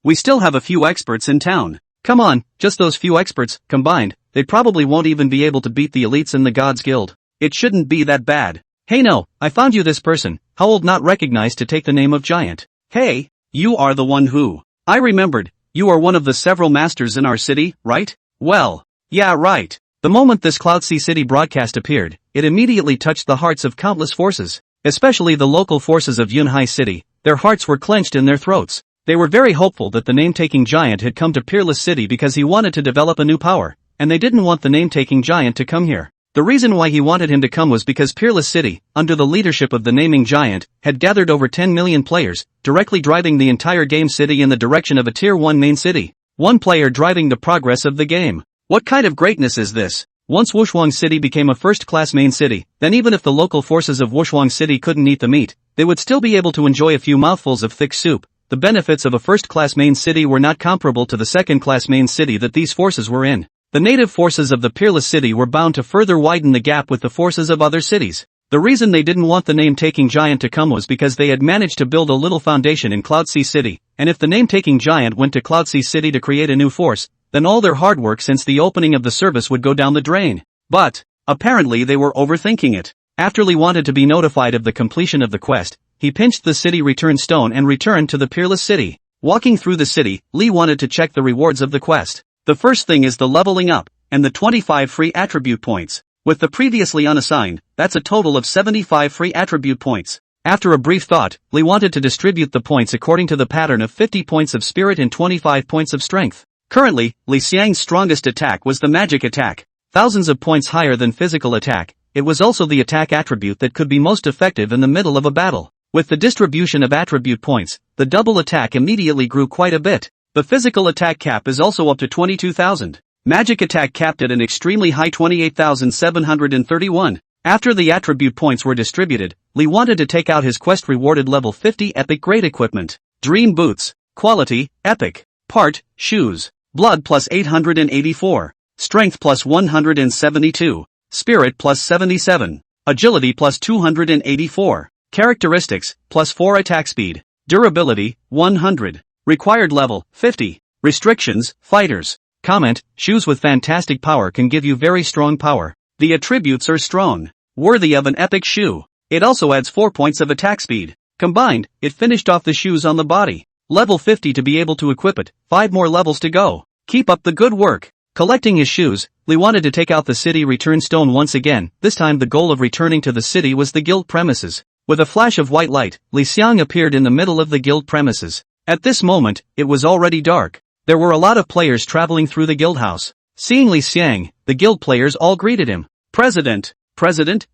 We still have a few experts in town. Come on, just those few experts, combined, they probably won't even be able to beat the elites in the Gods Guild. It shouldn't be that bad. Hey no, I found you this person, how old not recognized to take the name of giant. Hey, you are the one who. I remembered, you are one of the several masters in our city, right? Well, yeah right. The moment this Cloudsea City broadcast appeared, it immediately touched the hearts of countless forces, especially the local forces of Yunhai City. Their hearts were clenched in their throats. They were very hopeful that the name-taking giant had come to Peerless City because he wanted to develop a new power, and they didn't want the name-taking giant to come here. The reason why he wanted him to come was because Peerless City, under the leadership of the naming giant, had gathered over 10 million players, directly driving the entire game city in the direction of a Tier 1 main city. One player driving the progress of the game. What kind of greatness is this? Once Wushuang City became a first-class main city, then even if the local forces of Wushuang City couldn't eat the meat, they would still be able to enjoy a few mouthfuls of thick soup. The benefits of a first-class main city were not comparable to the second-class main city that these forces were in. The native forces of the Peerless City were bound to further widen the gap with the forces of other cities. The reason they didn't want the name-taking giant to come was because they had managed to build a little foundation in Cloudsea City, and if the name-taking giant went to Cloudsea City to create a new force, then all their hard work since the opening of the service would go down the drain. But, apparently they were overthinking it. After Li wanted to be notified of the completion of the quest, he pinched the city return stone and returned to the Peerless City. Walking through the city, Li wanted to check the rewards of the quest. The first thing is the leveling up, and the 25 free attribute points. With the previously unassigned, that's a total of 75 free attribute points. After a brief thought, Li wanted to distribute the points according to the pattern of 50 points of spirit and 25 points of strength. Currently, Li Xiang's strongest attack was the magic attack. Thousands of points higher than physical attack, it was also the attack attribute that could be most effective in the middle of a battle. With the distribution of attribute points, the double attack immediately grew quite a bit. The physical attack cap is also up to 22,000. Magic attack capped at an extremely high 28,731. After the attribute points were distributed, Li wanted to take out his quest rewarded level 50 epic grade equipment. Dream Boots. Quality, epic. Part, shoes. Blood plus 884. Strength plus 172. Spirit plus 77. Agility plus 284. Characteristics, plus 4 attack speed. Durability, 100. Required level, 50. Restrictions, fighters. Comment, shoes with fantastic power can give you very strong power. The attributes are strong. Worthy of an epic shoe. It also adds 4 points of attack speed. Combined, it finished off the shoes on the body. Level 50 to be able to equip it, 5 more levels to go. Keep up the good work. Collecting his shoes, Lee wanted to take out the city return stone once again. This time the goal of returning to the city was the guild premises. With a flash of white light, Li Xiang appeared in the middle of the guild premises. At this moment, it was already dark. There were a lot of players traveling through the guild house. Seeing Li Xiang, the guild players all greeted him. President,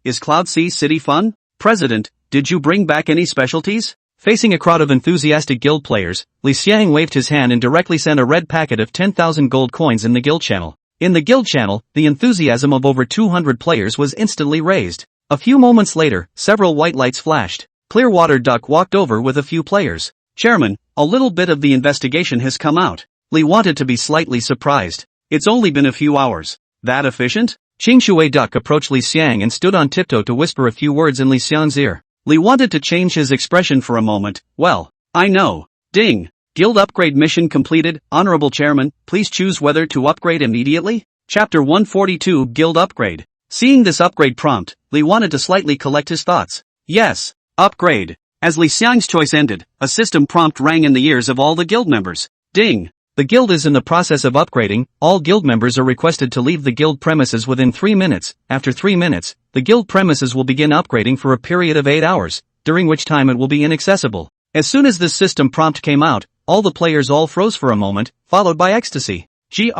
is Cloud Sea City fun? President, did you bring back any specialties? Facing a crowd of enthusiastic guild players, Li Xiang waved his hand and directly sent a red packet of 10,000 gold coins in the guild channel. In the guild channel, the enthusiasm of over 200 players was instantly raised. A few moments later, several white lights flashed. Clearwater Duck walked over with a few players. Chairman, a little bit of the investigation has come out. Li wanted to be slightly surprised. It's only been a few hours. That efficient? Qingshui Duck approached Li Xiang and stood on tiptoe to whisper a few words in Li Xiang's ear. Li wanted to change his expression for a moment. Well, I know. Ding. Guild upgrade mission completed. Honorable Chairman, please choose whether to upgrade immediately. Chapter 142 Guild Upgrade. Seeing this upgrade prompt, Li wanted to slightly collect his thoughts. Yes, upgrade. As Li Xiang's choice ended, a system prompt rang in the ears of all the guild members. Ding. The guild is in the process of upgrading. All guild members are requested to leave the guild premises within 3 minutes. After 3 minutes, the guild premises will begin upgrading for a period of 8 hours, during which time it will be inaccessible. As soon as this system prompt came out, all the players all froze for a moment, followed by ecstasy. The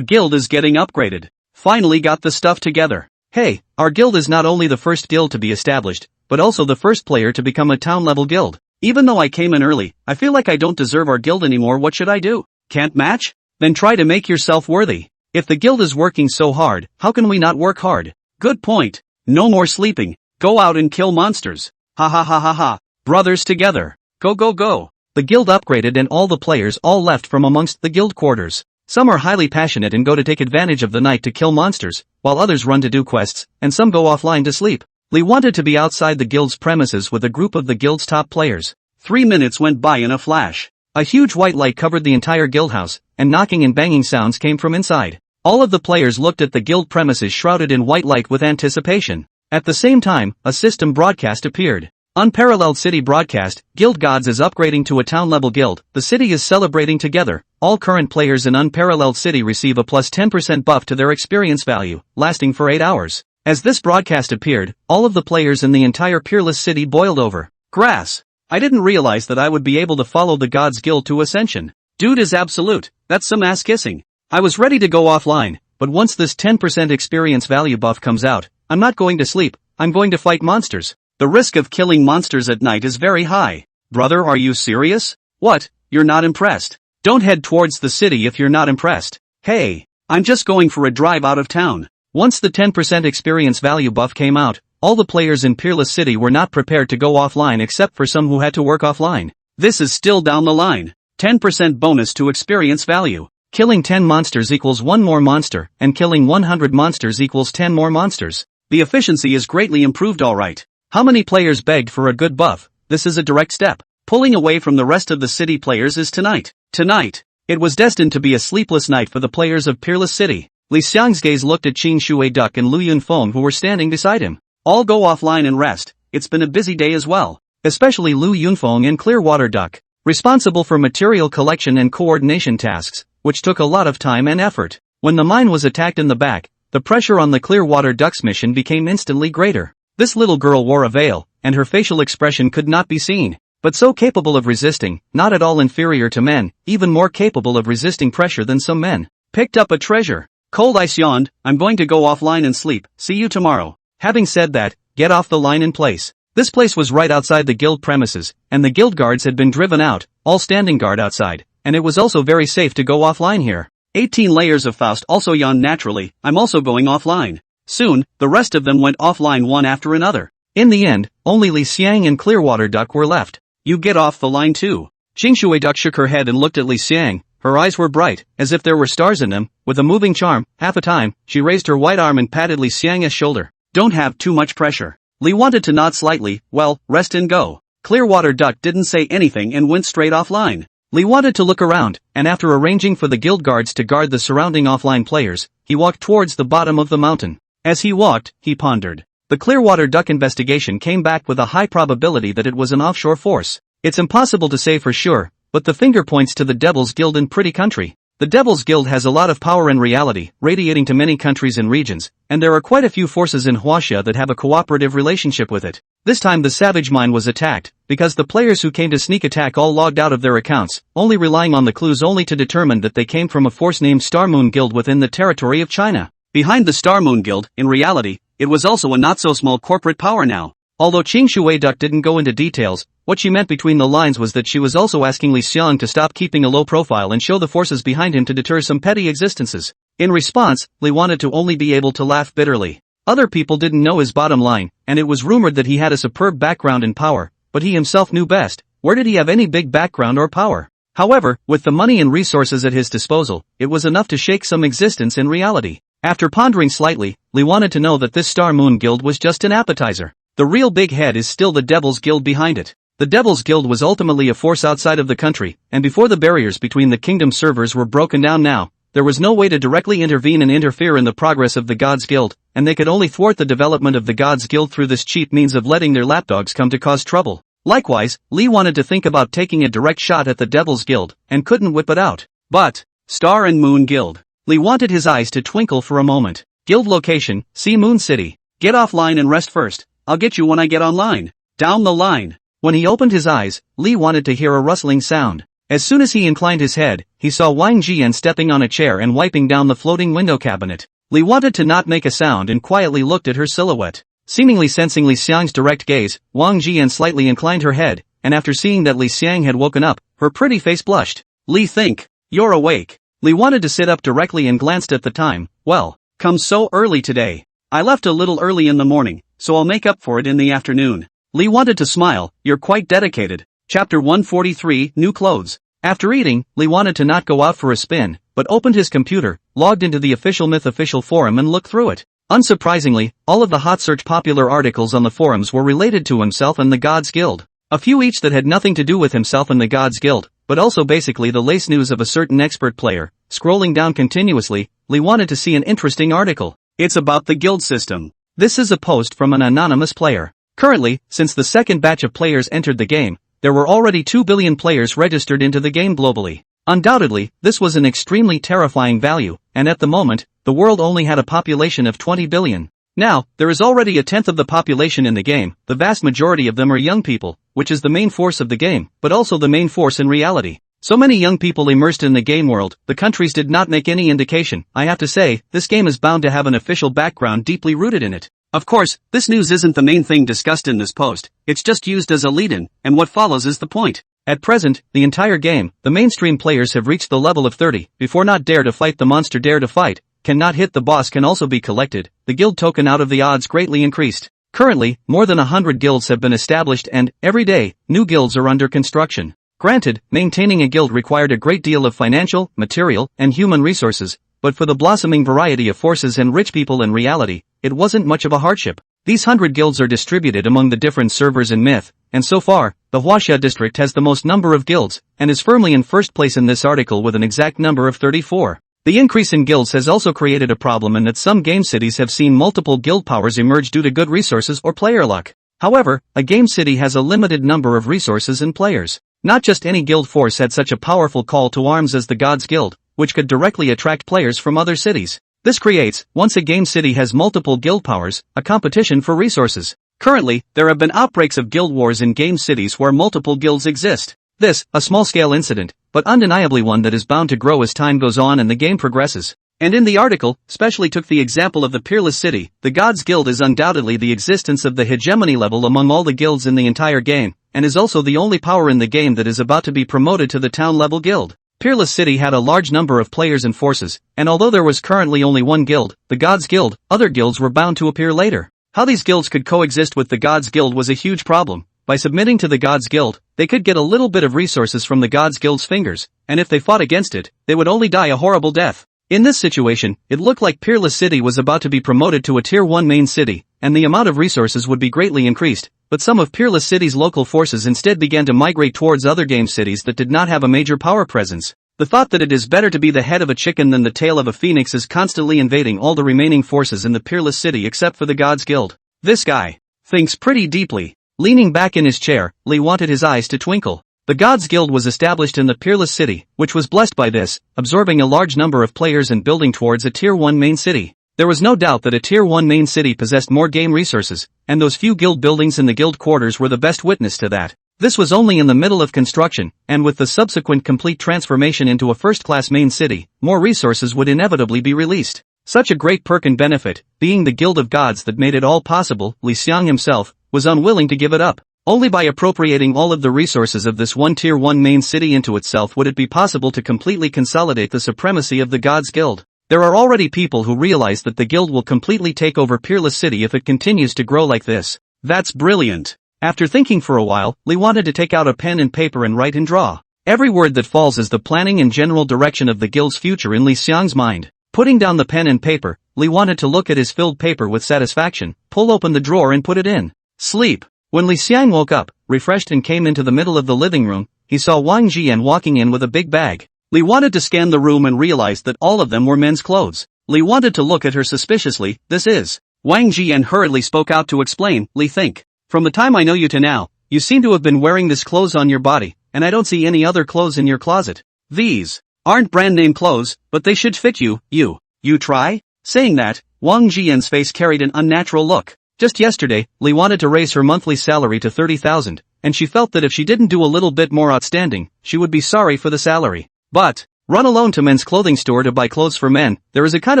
guild is getting upgraded. Finally got the stuff together. Hey, our guild is not only the first guild to be established, but also the first player to become a town-level guild. Even though I came in early, I feel like I don't deserve our guild anymore. What should I do? Can't match? Then try to make yourself worthy. If the guild is working so hard, how can we not work hard? Good point. No more sleeping. Go out and kill monsters. Ha ha ha ha ha. Brothers together. Go go go. The guild upgraded and all the players all left from amongst the guild quarters. Some are highly passionate and go to take advantage of the night to kill monsters, while others run to do quests, and some go offline to sleep. Li wanted to be outside the guild's premises with a group of the guild's top players. 3 minutes went by in a flash. A huge white light covered the entire guild house, and knocking and banging sounds came from inside. All of the players looked at the guild premises shrouded in white light with anticipation. At the same time, a system broadcast appeared. Unparalleled City Broadcast, Guild Gods is upgrading to a town-level guild. The city is celebrating together. All current players in Unparalleled City receive a plus 10% buff to their experience value, lasting for 8 hours. As this broadcast appeared, all of the players in the entire Peerless City boiled over. Grass. I didn't realize that I would be able to follow the Gods Guild to Ascension. Dude is absolute. That's some ass kissing. I was ready to go offline, but once this 10% experience value buff comes out, I'm not going to sleep. I'm going to fight monsters. The risk of killing monsters at night is very high. Brother, are you serious? What? You're not impressed? Don't head towards the city if you're not impressed. Hey, I'm just going for a drive out of town. Once the 10% experience value buff came out, all the players in Peerless City were not prepared to go offline except for some who had to work offline. This is still down the line. 10% bonus to experience value. Killing 10 monsters equals 1 more monster, and killing 100 monsters equals 10 more monsters. The efficiency is greatly improved alright. How many players begged for a good buff? This is a direct step. Pulling away from the rest of the city players is tonight. Tonight. It was destined to be a sleepless night for the players of Peerless City. Li Xiang's gaze looked at Qing Shui Duck and Lu Yunfeng who were standing beside him. All go offline and rest. It's been a busy day as well. Especially Lu Yunfeng and Clearwater Duck, responsible for material collection and coordination tasks, which took a lot of time and effort. When the mine was attacked in the back, the pressure on the Clearwater Duck's mission became instantly greater. This little girl wore a veil, and her facial expression could not be seen. But so capable of resisting, not at all inferior to men, even more capable of resisting pressure than some men. Picked up a treasure. Cold Ice yawned, I'm going to go offline and sleep, see you tomorrow. Having said that, get off the line in place. This place was right outside the guild premises, and the guild guards had been driven out, all standing guard outside, and it was also very safe to go offline here. 18 layers of Faust also yawned naturally, I'm also going offline. Soon, the rest of them went offline one after another. In the end, only Li Xiang and Clearwater Duck were left. You get off the line too. Qingshui Duck shook her head and looked at Li Xiang. Her eyes were bright, as if there were stars in them. With a moving charm, half a time, she raised her white arm and patted Li Xiang's shoulder. Don't have too much pressure. Li wanted to nod slightly. Well, rest and go. Clearwater Duck didn't say anything and went straight offline. Li wanted to look around, and after arranging for the guild guards to guard the surrounding offline players, he walked towards the bottom of the mountain. As he walked, he pondered. The Clearwater Duck investigation came back with a high probability that it was an offshore force. It's impossible to say for sure, but the finger points to the Devil's Guild in Pretty Country. The Devil's Guild has a lot of power and reality, radiating to many countries and regions, and there are quite a few forces in Huaxia that have a cooperative relationship with it. This time the Savage Mine was attacked, because the players who came to sneak attack all logged out of their accounts, only relying on the clues only to determine that they came from a force named Star Moon Guild within the territory of China. Behind the Star Moon Guild, in reality, it was also a not-so-small corporate power now. Although Qingshui Duck didn't go into details, what she meant between the lines was that she was also asking Li Xiang to stop keeping a low profile and show the forces behind him to deter some petty existences. In response, Li wanted to only be able to laugh bitterly. Other people didn't know his bottom line, and it was rumored that he had a superb background in power, but he himself knew best. Where did he have any big background or power? However, with the money and resources at his disposal, it was enough to shake some existence in reality. After pondering slightly, Li wanted to know that this Star Moon Guild was just an appetizer. The real big head is still the Devil's Guild behind it. The Devil's Guild was ultimately a force outside of the country, and before the barriers between the kingdom servers were broken down now, there was no way to directly intervene and interfere in the progress of the Gods Guild, and they could only thwart the development of the Gods Guild through this cheap means of letting their lapdogs come to cause trouble. Likewise, Li wanted to think about taking a direct shot at the Devil's Guild, and couldn't whip it out. But, Star and Moon Guild. Li wanted his eyes to twinkle for a moment. Guild location, Sea Moon City. Get offline and rest first. I'll get you when I get online. Down the line. When he opened his eyes, Li wanted to hear a rustling sound. As soon as he inclined his head, he saw Wang Jian stepping on a chair and wiping down the floating window cabinet. Li wanted to not make a sound and quietly looked at her silhouette. Seemingly sensing Li Xiang's direct gaze, Wang Jian slightly inclined her head, and after seeing that Li Xiang had woken up, her pretty face blushed. Li think. You're awake. Li wanted to sit up directly and glanced at the time. Well, come so early today. I left a little early in the morning, so I'll make up for it in the afternoon. Li wanted to smile. You're quite dedicated. Chapter 143, New Clothes. After eating, Li wanted to not go out for a spin, but opened his computer, logged into the official Myth official forum and looked through it. Unsurprisingly, all of the hot search popular articles on the forums were related to himself and the Gods Guild. A few each that had nothing to do with himself and the Gods Guild, but also basically the lace news of a certain expert player. Scrolling down continuously, Li wanted to see an interesting article. It's about the guild system. This is a post from an anonymous player. Currently, since the second batch of players entered the game, there were already 2 billion players registered into the game globally. Undoubtedly, this was an extremely terrifying value, and at the moment, the world only had a population of 20 billion. Now, there is already a tenth of the population in the game. The vast majority of them are young people, which is the main force of the game, but also the main force in reality. So many young people immersed in the game world, the countries did not make any indication. I have to say, this game is bound to have an official background deeply rooted in it. Of course, this news isn't the main thing discussed in this post, it's just used as a lead-in, and what follows is the point. At present, the entire game, the mainstream players have reached the level of 30, before not dare to fight the monster dare to fight, cannot hit the boss can also be collected, the guild token out of the odds greatly increased. Currently, more than 100 guilds have been established and, every day, new guilds are under construction. Granted, maintaining a guild required a great deal of financial, material, and human resources, but for the blossoming variety of forces and rich people in reality, it wasn't much of a hardship. These 100 guilds are distributed among the different servers in Myth, and so far, the Huaxia district has the most number of guilds, and is firmly in first place in this article with an exact number of 34. The increase in guilds has also created a problem in that some game cities have seen multiple guild powers emerge due to good resources or player luck. However, a game city has a limited number of resources and players. Not just any guild force had such a powerful call to arms as the Gods Guild, which could directly attract players from other cities. This creates, once a game city has multiple guild powers, a competition for resources. Currently, there have been outbreaks of guild wars in game cities where multiple guilds exist. This, a small-scale incident, but undeniably one that is bound to grow as time goes on and the game progresses. And in the article, specially took the example of the Peerless City. The Gods Guild is undoubtedly the existence of the hegemony level among all the guilds in the entire game, and is also the only power in the game that is about to be promoted to the town-level guild. Peerless City had a large number of players and forces, and although there was currently only one guild, the Gods Guild, other guilds were bound to appear later. How these guilds could coexist with the Gods Guild was a huge problem, by submitting to the Gods Guild, they could get a little bit of resources from the Gods Guild's fingers, and if they fought against it, they would only die a horrible death. In this situation, it looked like Peerless City was about to be promoted to a Tier 1 main city, and the amount of resources would be greatly increased, but some of Peerless City's local forces instead began to migrate towards other game cities that did not have a major power presence. The thought that it is better to be the head of a chicken than the tail of a phoenix is constantly invading all the remaining forces in the Peerless City except for the Gods Guild. This guy thinks pretty deeply. Leaning back in his chair, Lee wanted his eyes to twinkle. The Gods Guild was established in the Peerless City, which was blessed by this, absorbing a large number of players and building towards a Tier 1 main city. There was no doubt that a Tier 1 main city possessed more game resources, and those few guild buildings in the guild quarters were the best witness to that. This was only in the middle of construction, and with the subsequent complete transformation into a first-class main city, more resources would inevitably be released. Such a great perk and benefit, being the Guild of Gods that made it all possible, Lee Xiang himself was unwilling to give it up. Only by appropriating all of the resources of this one Tier 1 main city into itself would it be possible to completely consolidate the supremacy of the Gods Guild. There are already people who realize that the guild will completely take over Peerless City if it continues to grow like this. That's brilliant. After thinking for a while, Lee wanted to take out a pen and paper and write and draw. Every word that falls is the planning and general direction of the guild's future in Lee Xiang's mind. Putting down the pen and paper, Lee wanted to look at his filled paper with satisfaction, pull open the drawer and put it in. Sleep. When Lee Xiang woke up, refreshed and came into the middle of the living room, he saw Wang Jian walking in with a big bag. Lee wanted to scan the room and realized that all of them were men's clothes. Lee wanted to look at her suspiciously. This is. Wang Jian hurriedly spoke out to explain. Lee, think. From the time I know you to now, you seem to have been wearing this clothes on your body, and I don't see any other clothes in your closet. These aren't brand name clothes, but they should fit you. You try? Saying that, Wang Jian's face carried an unnatural look. Just yesterday, Lee wanted to raise her monthly salary to 30,000, and she felt that if she didn't do a little bit more outstanding, she would be sorry for the salary. But, run alone to men's clothing store to buy clothes for men, there is a kind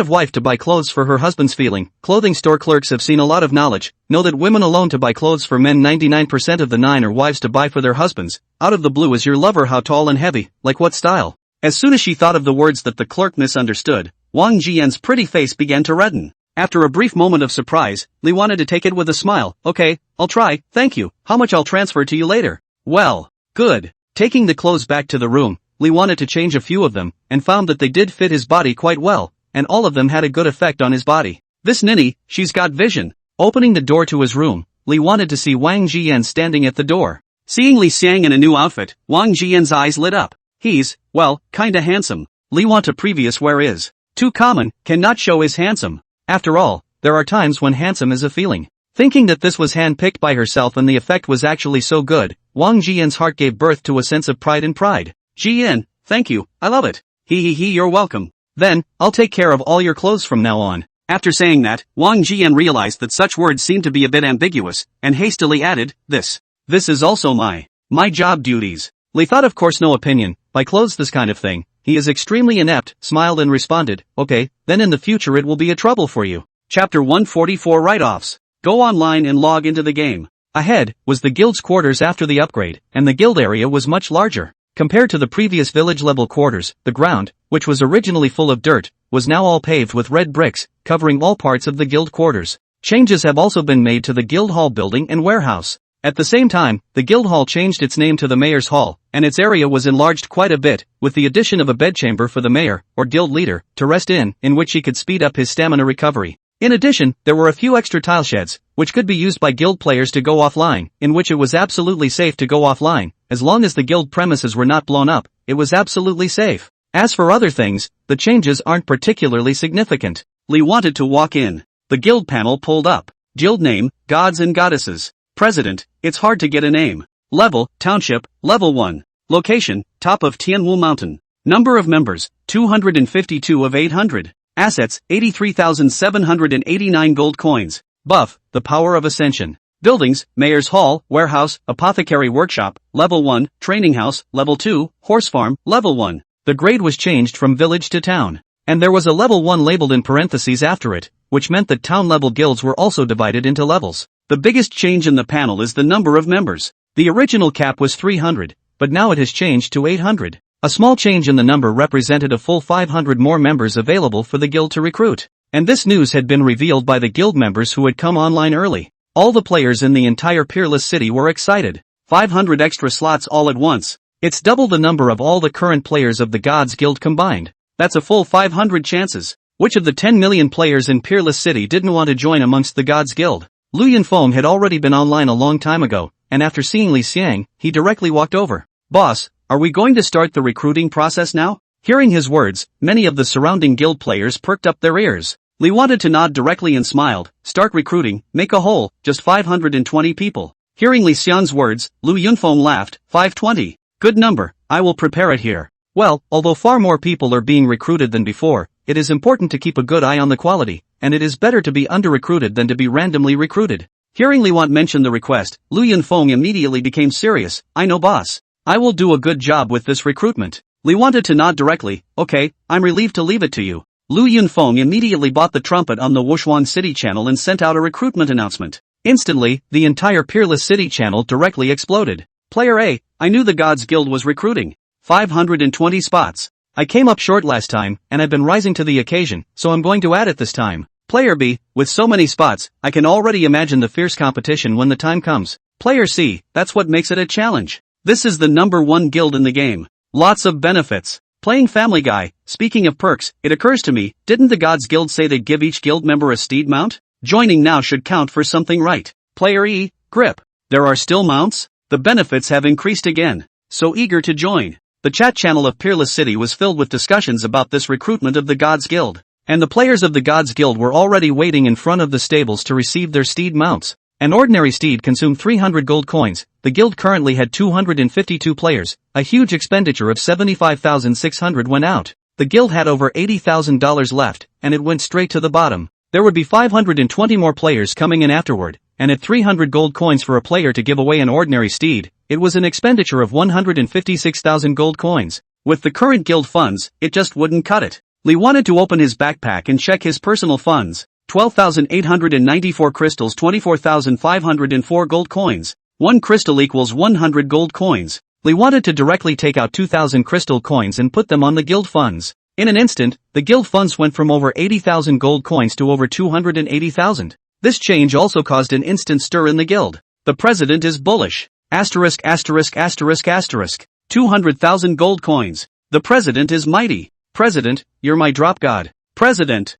of wife to buy clothes for her husband's feeling. Clothing store clerks have seen a lot of knowledge, know that women alone to buy clothes for men 99% of the 9 are wives to buy for their husbands. Out of the blue is your lover, how tall and heavy, like what style? As soon as she thought of the words that the clerk misunderstood, Wang Jian's pretty face began to redden. After a brief moment of surprise, Lee wanted to take it with a smile. Okay, I'll try, thank you. How much I'll transfer to you later? Well, good. Taking the clothes back to the room, Lee wanted to change a few of them, and found that they did fit his body quite well, and all of them had a good effect on his body. This ninny, she's got vision. Opening the door to his room, Lee wanted to see Wang Jian standing at the door. Seeing Lee Xiang in a new outfit, Wang Jian's eyes lit up. He's, well, kinda handsome. Lee want a previous where is. Too common, cannot show is handsome. After all, there are times when handsome is a feeling. Thinking that this was hand-picked by herself and the effect was actually so good, Wang Jian's heart gave birth to a sense of pride and pride. Jian, thank you, I love it. You're welcome. Then, I'll take care of all your clothes from now on. After saying that, Wang Jian realized that such words seemed to be a bit ambiguous, and hastily added, This is also my job duties. Lee thought of course no opinion, buy clothes this kind of thing. He is extremely inept, smiled and responded, okay, then in the future it will be a trouble for you. Chapter 144 Write-offs. Go online and log into the game. Ahead was the guild's quarters after the upgrade, and the guild area was much larger. Compared to the previous village-level quarters, the ground, which was originally full of dirt, was now all paved with red bricks, covering all parts of the guild quarters. Changes have also been made to the guild hall building and warehouse. At the same time, the guild hall changed its name to the mayor's hall, and its area was enlarged quite a bit, with the addition of a bedchamber for the mayor, or guild leader, to rest in which he could speed up his stamina recovery. In addition, there were a few extra tile sheds, which could be used by guild players to go offline, in which it was absolutely safe to go offline. As long as the guild premises were not blown up, it was absolutely safe. As for other things, the changes aren't particularly significant. Lee wanted to walk in. The guild panel pulled up. Guild name, Gods and Goddesses. President, it's hard to get a name. Level, Township, Level 1. Location, top of Tianwu Mountain. Number of members, 252 of 800. Assets, 83,789 gold coins. Buff, the power of ascension. Buildings, Mayor's Hall, Warehouse, Apothecary Workshop, Level 1, Training House, Level 2, Horse Farm, Level 1. The grade was changed from village to town. And there was a Level 1 labeled in parentheses after it, which meant that town-level guilds were also divided into levels. The biggest change in the panel is the number of members. The original cap was 300, but now it has changed to 800. A small change in the number represented a full 500 more members available for the guild to recruit. And this news had been revealed by the guild members who had come online early. All the players in the entire peerless city were excited. 500 extra slots all at once. It's double the number of all the current players of the Gods Guild combined. That's a full 500 chances. Which of the 10 million players in Peerless City didn't want to join amongst the Gods Guild? Lu Yunfeng had already been online a long time ago, and after seeing Li Xiang, he directly walked over. Boss, are we going to start the recruiting process now? Hearing his words, many of the surrounding guild players perked up their ears. Li wanted to nod directly and smiled. Start recruiting, make a hole, just 520 people. Hearing Li Xiang's words, Lu Yunfeng laughed. 520. Good number, I will prepare it here. Well, although far more people are being recruited than before, it is important to keep a good eye on the quality, and it is better to be under-recruited than to be randomly recruited. Hearing Li Want mention the request, Lu Yunfeng immediately became serious. I know boss. I will do a good job with this recruitment. Li wanted to nod directly. Okay, I'm relieved to leave it to you. Lu Yunfeng immediately bought the trumpet on the Wushuan City channel and sent out a recruitment announcement. Instantly, the entire Peerless City channel directly exploded. Player A, I knew the Gods Guild was recruiting. 520 spots. I came up short last time, and I've been rising to the occasion, so I'm going to add it this time. Player B, with so many spots, I can already imagine the fierce competition when the time comes. Player C, that's what makes it a challenge. This is the #1 guild in the game. Lots of benefits. Playing Family Guy, speaking of perks, it occurs to me, didn't the Gods Guild say they'd give each guild member a steed mount? Joining now should count for something, right? Player E, grip. There are still mounts? The benefits have increased again. So eager to join. The chat channel of Peerless City was filled with discussions about this recruitment of the Gods Guild. And the players of the Gods Guild were already waiting in front of the stables to receive their steed mounts. An ordinary steed consumed 300 gold coins. The guild currently had 252 players. A huge expenditure of 75,600 went out. The guild had over $80,000 left, and it went straight to the bottom. There would be 520 more players coming in afterward, and at 300 gold coins for a player to give away an ordinary steed, it was an expenditure of 156,000 gold coins. With the current guild funds, it just wouldn't cut it. Li wanted to open his backpack and check his personal funds. 12,894 crystals, 24,504 gold coins. 1 crystal equals 100 gold coins. Li wanted to directly take out 2,000 crystal coins and put them on the guild funds. In an instant, the guild funds went from over 80,000 gold coins to over 280,000. This change also caused an instant stir in the guild. The president is bullish. Asterisk asterisk asterisk asterisk. 200,000 gold coins. The president is mighty. President, you're my drop god. President.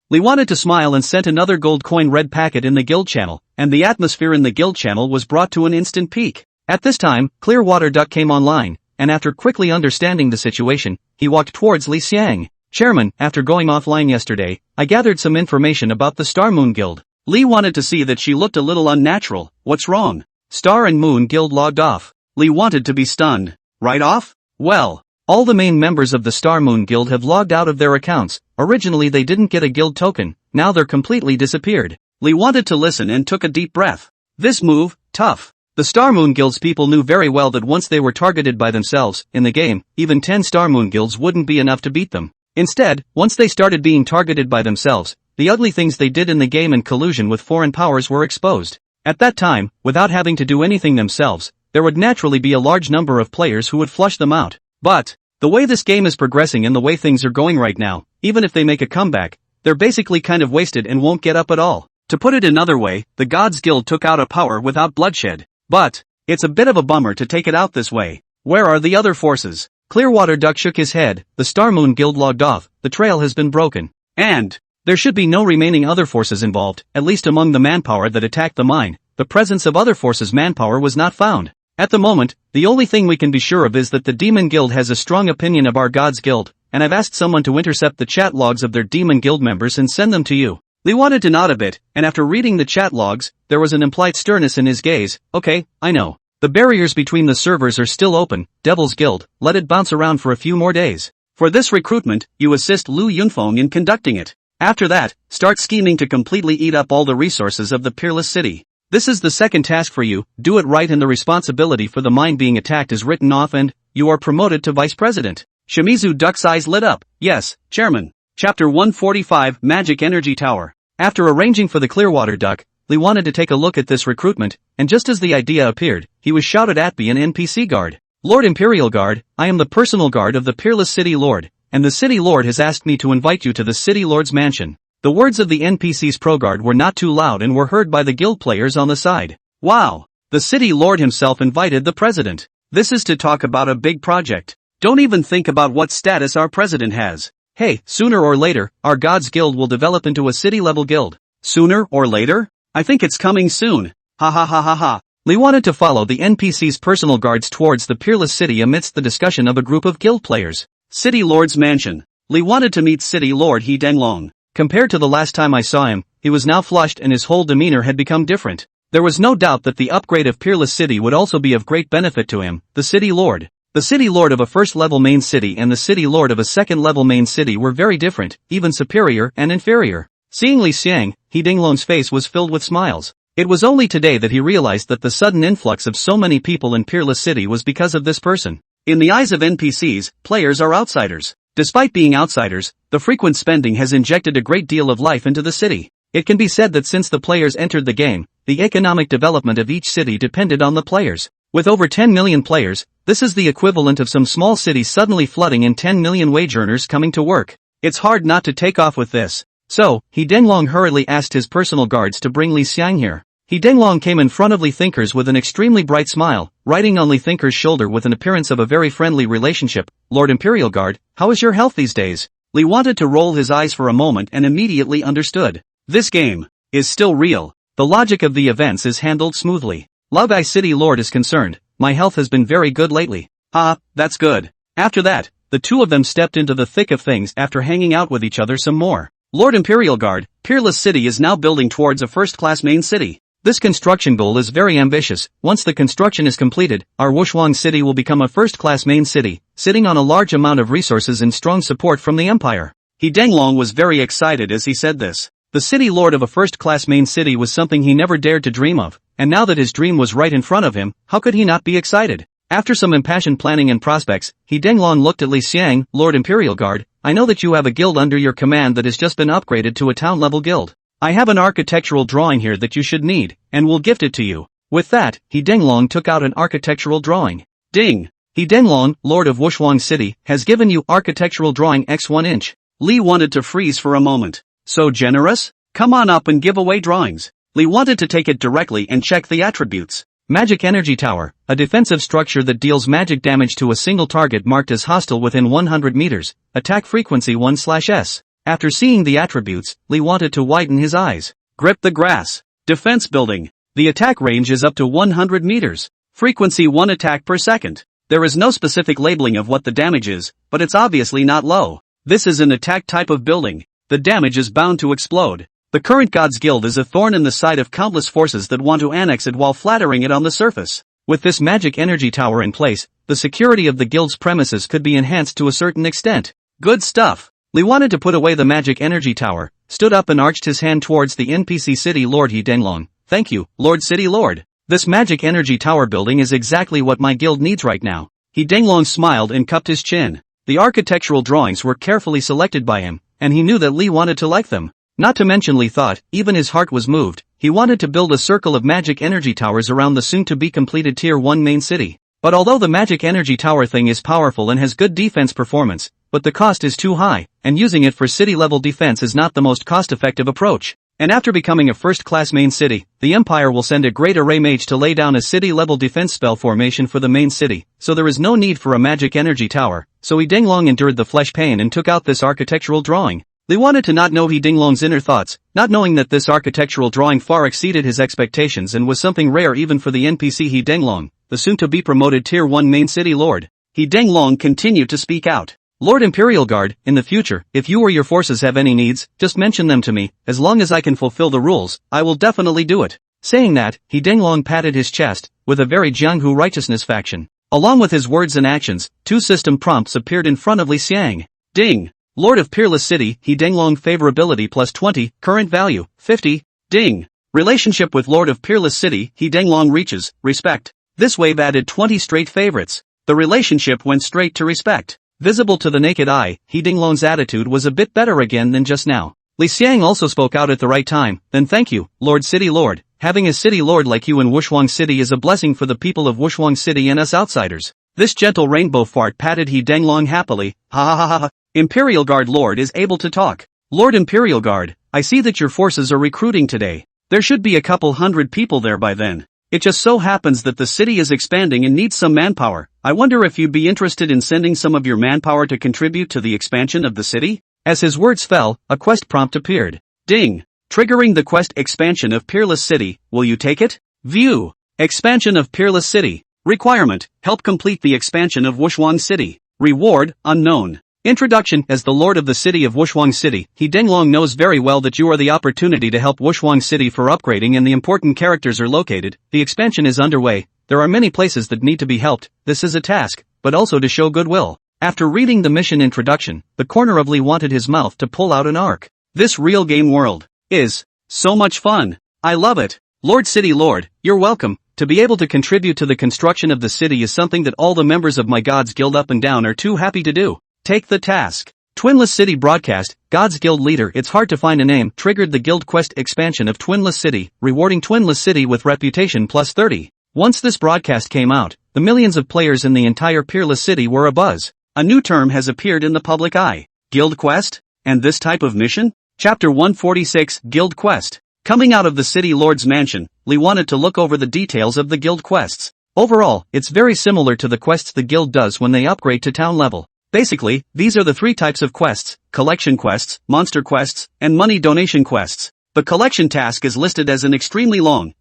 Li wanted to smile and sent another gold coin red packet in the guild channel, and the atmosphere in the guild channel was brought to an instant peak. At this time, Clearwater Duck came online, and after quickly understanding the situation, he walked towards Li Xiang. Chairman, after going offline yesterday, I gathered some information about the Star Moon Guild. Li wanted to see that she looked a little unnatural. What's wrong? Star and Moon Guild logged off. Li wanted to be stunned. Right off? Well, all the main members of the Star Moon Guild have logged out of their accounts. Originally they didn't get a guild token, now they're completely disappeared. Li wanted to listen and took a deep breath. This move, tough. The Star Moon Guild's people knew very well that once they were targeted by themselves, in the game, even 10 Star Moon Guilds wouldn't be enough to beat them. Instead, once they started being targeted by themselves, the ugly things they did in the game and collusion with foreign powers were exposed. At that time, without having to do anything themselves, there would naturally be a large number of players who would flush them out. But, the way this game is progressing and the way things are going right now, even if they make a comeback, they're basically kind of wasted and won't get up at all. To put it another way, the Gods Guild took out a power without bloodshed. But, it's a bit of a bummer to take it out this way. Where are the other forces? Clearwater Duck shook his head. The Star Moon Guild logged off, the trail has been broken. And, there should be no remaining other forces involved, at least among the manpower that attacked the mine. The presence of other forces' manpower was not found. At the moment, the only thing we can be sure of is that the Demon Guild has a strong opinion of our Gods Guild, and I've asked someone to intercept the chat logs of their Demon Guild members and send them to you. Li wanted to nod a bit, and after reading the chat logs, there was an implied sternness in his gaze. Okay, I know. The barriers between the servers are still open. Devil's Guild, let it bounce around for a few more days. For this recruitment, you assist Lu Yunfeng in conducting it. After that, start scheming to completely eat up all the resources of the Peerless City. This is the second task for you, do it right and the responsibility for the mine being attacked is written off and, you are promoted to Vice President. Shimizu Duck's eyes lit up. Yes, Chairman. Chapter 145, Magic Energy Tower. After arranging for the Clearwater Duck, Li wanted to take a look at this recruitment, and just as the idea appeared, he was shouted at by an NPC guard. Lord Imperial Guard, I am the personal guard of the Peerless City Lord, and the City Lord has asked me to invite you to the City Lord's mansion. The words of the NPC's pro-guard were not too loud and were heard by the guild players on the side. Wow! The city lord himself invited the president. This is to talk about a big project. Don't even think about what status our president has. Hey, sooner or later, our God's Guild will develop into a city-level guild. Sooner or later? I think it's coming soon. Ha ha ha ha ha. Lee wanted to follow the NPC's personal guards towards the peerless city amidst the discussion of a group of guild players. City Lord's mansion. Lee wanted to meet City Lord He Denglong. Compared to the last time I saw him, he was now flushed and his whole demeanor had become different. There was no doubt that the upgrade of Peerless City would also be of great benefit to him, the City Lord. The City Lord of a first-level main city and the City Lord of a second-level main city were very different, even superior and inferior. Seeing Li Xiang, He Dinglong's face was filled with smiles. It was only today that he realized that the sudden influx of so many people in Peerless City was because of this person. In the eyes of NPCs, players are outsiders. Despite being outsiders, the frequent spending has injected a great deal of life into the city. It can be said that since the players entered the game, the economic development of each city depended on the players. With over 10 million players, this is the equivalent of some small cities suddenly flooding in 10 million wage earners coming to work. It's hard not to take off with this. So, He Denglong hurriedly asked his personal guards to bring Li Xiang here. He Denglong came in front of Li Thinkers with an extremely bright smile, riding on Li Thinkers' shoulder with an appearance of a very friendly relationship. Lord Imperial Guard, how is your health these days? Li wanted to roll his eyes for a moment and immediately understood. This game is still real. The logic of the events is handled smoothly. Lagai City Lord is concerned, my health has been very good lately. Ah, that's good. After that, the two of them stepped into the thick of things after hanging out with each other some more. Lord Imperial Guard, Peerless City is now building towards a first-class main city. This construction goal is very ambitious. Once the construction is completed, our Wushuang City will become a first-class main city, sitting on a large amount of resources and strong support from the Empire. He Denglong was very excited as he said this. The city lord of a first-class main city was something he never dared to dream of, and now that his dream was right in front of him, how could he not be excited? After some impassioned planning and prospects, He Denglong looked at Li Xiang. Lord Imperial Guard, I know that you have a guild under your command that has just been upgraded to a town-level guild. I have an architectural drawing here that you should need, and will gift it to you. With that, He Denglong took out an architectural drawing. Ding! He Denglong, Lord of Wushuang City, has given you architectural drawing x 1 inch. Li wanted to freeze for a moment. So generous? Come on up and give away drawings. Li wanted to take it directly and check the attributes. Magic Energy Tower, a defensive structure that deals magic damage to a single target marked as hostile within 100 meters, attack frequency 1/S. After seeing the attributes, Li wanted to widen his eyes. Grip the grass. Defense building. The attack range is up to 100 meters. Frequency 1 attack per second. There is no specific labeling of what the damage is, but it's obviously not low. This is an attack type of building. The damage is bound to explode. The current God's Guild is a thorn in the side of countless forces that want to annex it while flattering it on the surface. With this magic energy tower in place, the security of the guild's premises could be enhanced to a certain extent. Good stuff. Li wanted to put away the magic energy tower, stood up and arched his hand towards the NPC City Lord He Denglong. Thank you, Lord City Lord. This magic energy tower building is exactly what my guild needs right now. He Denglong smiled and cupped his chin. The architectural drawings were carefully selected by him, and he knew that Li wanted to like them. Not to mention Li thought, even his heart was moved, he wanted to build a circle of magic energy towers around the soon-to-be-completed Tier 1 main city. But although the magic energy tower thing is powerful and has good defense performance, but the cost is too high, and using it for city-level defense is not the most cost-effective approach. And after becoming a first-class main city, the Empire will send a great array mage to lay down a city-level defense spell formation for the main city, so there is no need for a magic energy tower. So He Denglong endured the flesh pain and took out this architectural drawing. Li wanted to not know He Denglong's inner thoughts, not knowing that this architectural drawing far exceeded his expectations and was something rare even for the NPC He Denglong, the soon-to-be-promoted Tier 1 main city lord. He Denglong continued to speak out. Lord Imperial Guard, in the future, if you or your forces have any needs, just mention them to me. As long as I can fulfill the rules, I will definitely do it. Saying that, He Denglong patted his chest, with a very Jianghu righteousness faction. Along with his words and actions, two system prompts appeared in front of Li Xiang. Ding! Lord of Peerless City, He Denglong favorability plus 20, current value, 50. Ding! Relationship with Lord of Peerless City, He Denglong reaches, respect. This wave added 20 straight favorites. The relationship went straight to respect. Visible to the naked eye, He Denglong's attitude was a bit better again than just now. Li Xiang also spoke out at the right time. Then thank you, Lord City Lord. Having a city lord like you in Wushuang City is a blessing for the people of Wushuang City and us outsiders. This gentle rainbow fart patted He Denglong happily. Ha ha ha ha. Imperial Guard Lord is able to talk. Lord Imperial Guard, I see that your forces are recruiting today. There should be a couple hundred people there by then. It just so happens that the city is expanding and needs some manpower. I wonder if you'd be interested in sending some of your manpower to contribute to the expansion of the city? As his words fell, a quest prompt appeared. Ding! Triggering the quest expansion of Peerless City, will you take it? View. Expansion of Peerless City. Requirement, help complete the expansion of Wushuang City. Reward, unknown. Introduction. As the Lord of the City of Wushuang City, He Denglong knows very well that you are the opportunity to help Wushuang City for upgrading and the important characters are located. The expansion is underway. There are many places that need to be helped. This is a task, but also to show goodwill. After reading the mission introduction, the corner of Lee wanted his mouth to pull out an arc. This real game world is so much fun. I love it. Lord City Lord, you're welcome. To be able to contribute to the construction of the city is something that all the members of my God's Guild up and down are too happy to do. Take the task. Twinless City Broadcast, God's Guild Leader. It's hard to find a name. Triggered the guild quest expansion of Twinless City, rewarding Twinless City with reputation plus 30. Once this broadcast came out, the millions of players in the entire Peerless City were abuzz. A new term has appeared in the public eye. Guild Quest? And this type of mission? Chapter 146, Guild Quest. Coming out of the City Lord's mansion, Lee wanted to look over the details of the guild quests. Overall, it's very similar to the quests the guild does when they upgrade to town level. Basically, these are the three types of quests: collection quests, monster quests, and money donation quests. The collection task is listed as an extremely long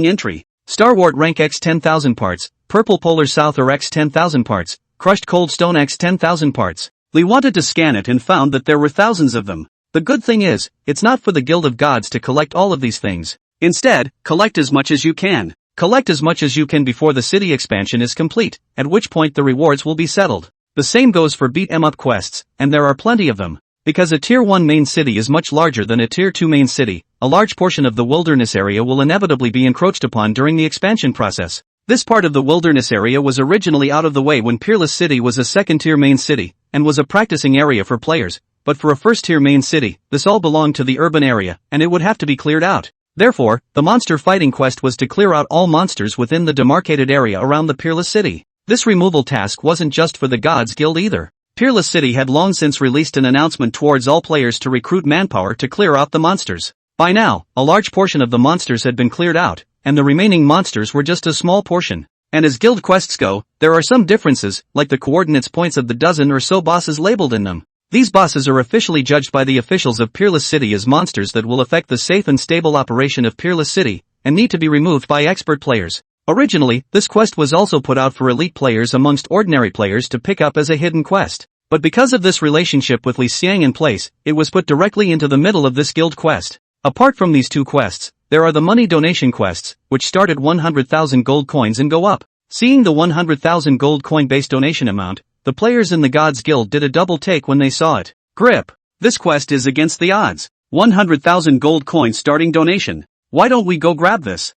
entry. Starwart rank X 10,000 parts, Purple Polar Souther X 10,000 parts, Crushed Cold Stone X 10,000 parts. Lee wanted to scan it and found that there were thousands of them. The good thing is, it's not for the Guild of Gods to collect all of these things. Instead, collect as much as you can. Collect as much as you can before the city expansion is complete, at which point the rewards will be settled. The same goes for beat 'em up quests, and there are plenty of them. Because a Tier 1 main city is much larger than a Tier 2 main city, a large portion of the wilderness area will inevitably be encroached upon during the expansion process. This part of the wilderness area was originally out of the way when Peerless City was a second-tier main city, and was a practicing area for players, but for a first-tier main city, this all belonged to the urban area, and it would have to be cleared out. Therefore, the monster fighting quest was to clear out all monsters within the demarcated area around the Peerless City. This removal task wasn't just for the Gods Guild either. Peerless City had long since released an announcement towards all players to recruit manpower to clear out the monsters. By now, a large portion of the monsters had been cleared out, and the remaining monsters were just a small portion. And as guild quests go, there are some differences, like the coordinates points of the dozen or so bosses labeled in them. These bosses are officially judged by the officials of Peerless City as monsters that will affect the safe and stable operation of Peerless City, and need to be removed by expert players. Originally, this quest was also put out for elite players amongst ordinary players to pick up as a hidden quest. But because of this relationship with Li Xiang in place, it was put directly into the middle of this guild quest. Apart from these two quests, there are the money donation quests, which start at 100,000 gold coins and go up. Seeing the 100,000 gold coin base donation amount, the players in the Gods Guild did a double take when they saw it. Grip! This quest is against the odds. 100,000 gold coins starting donation. Why don't we go grab this?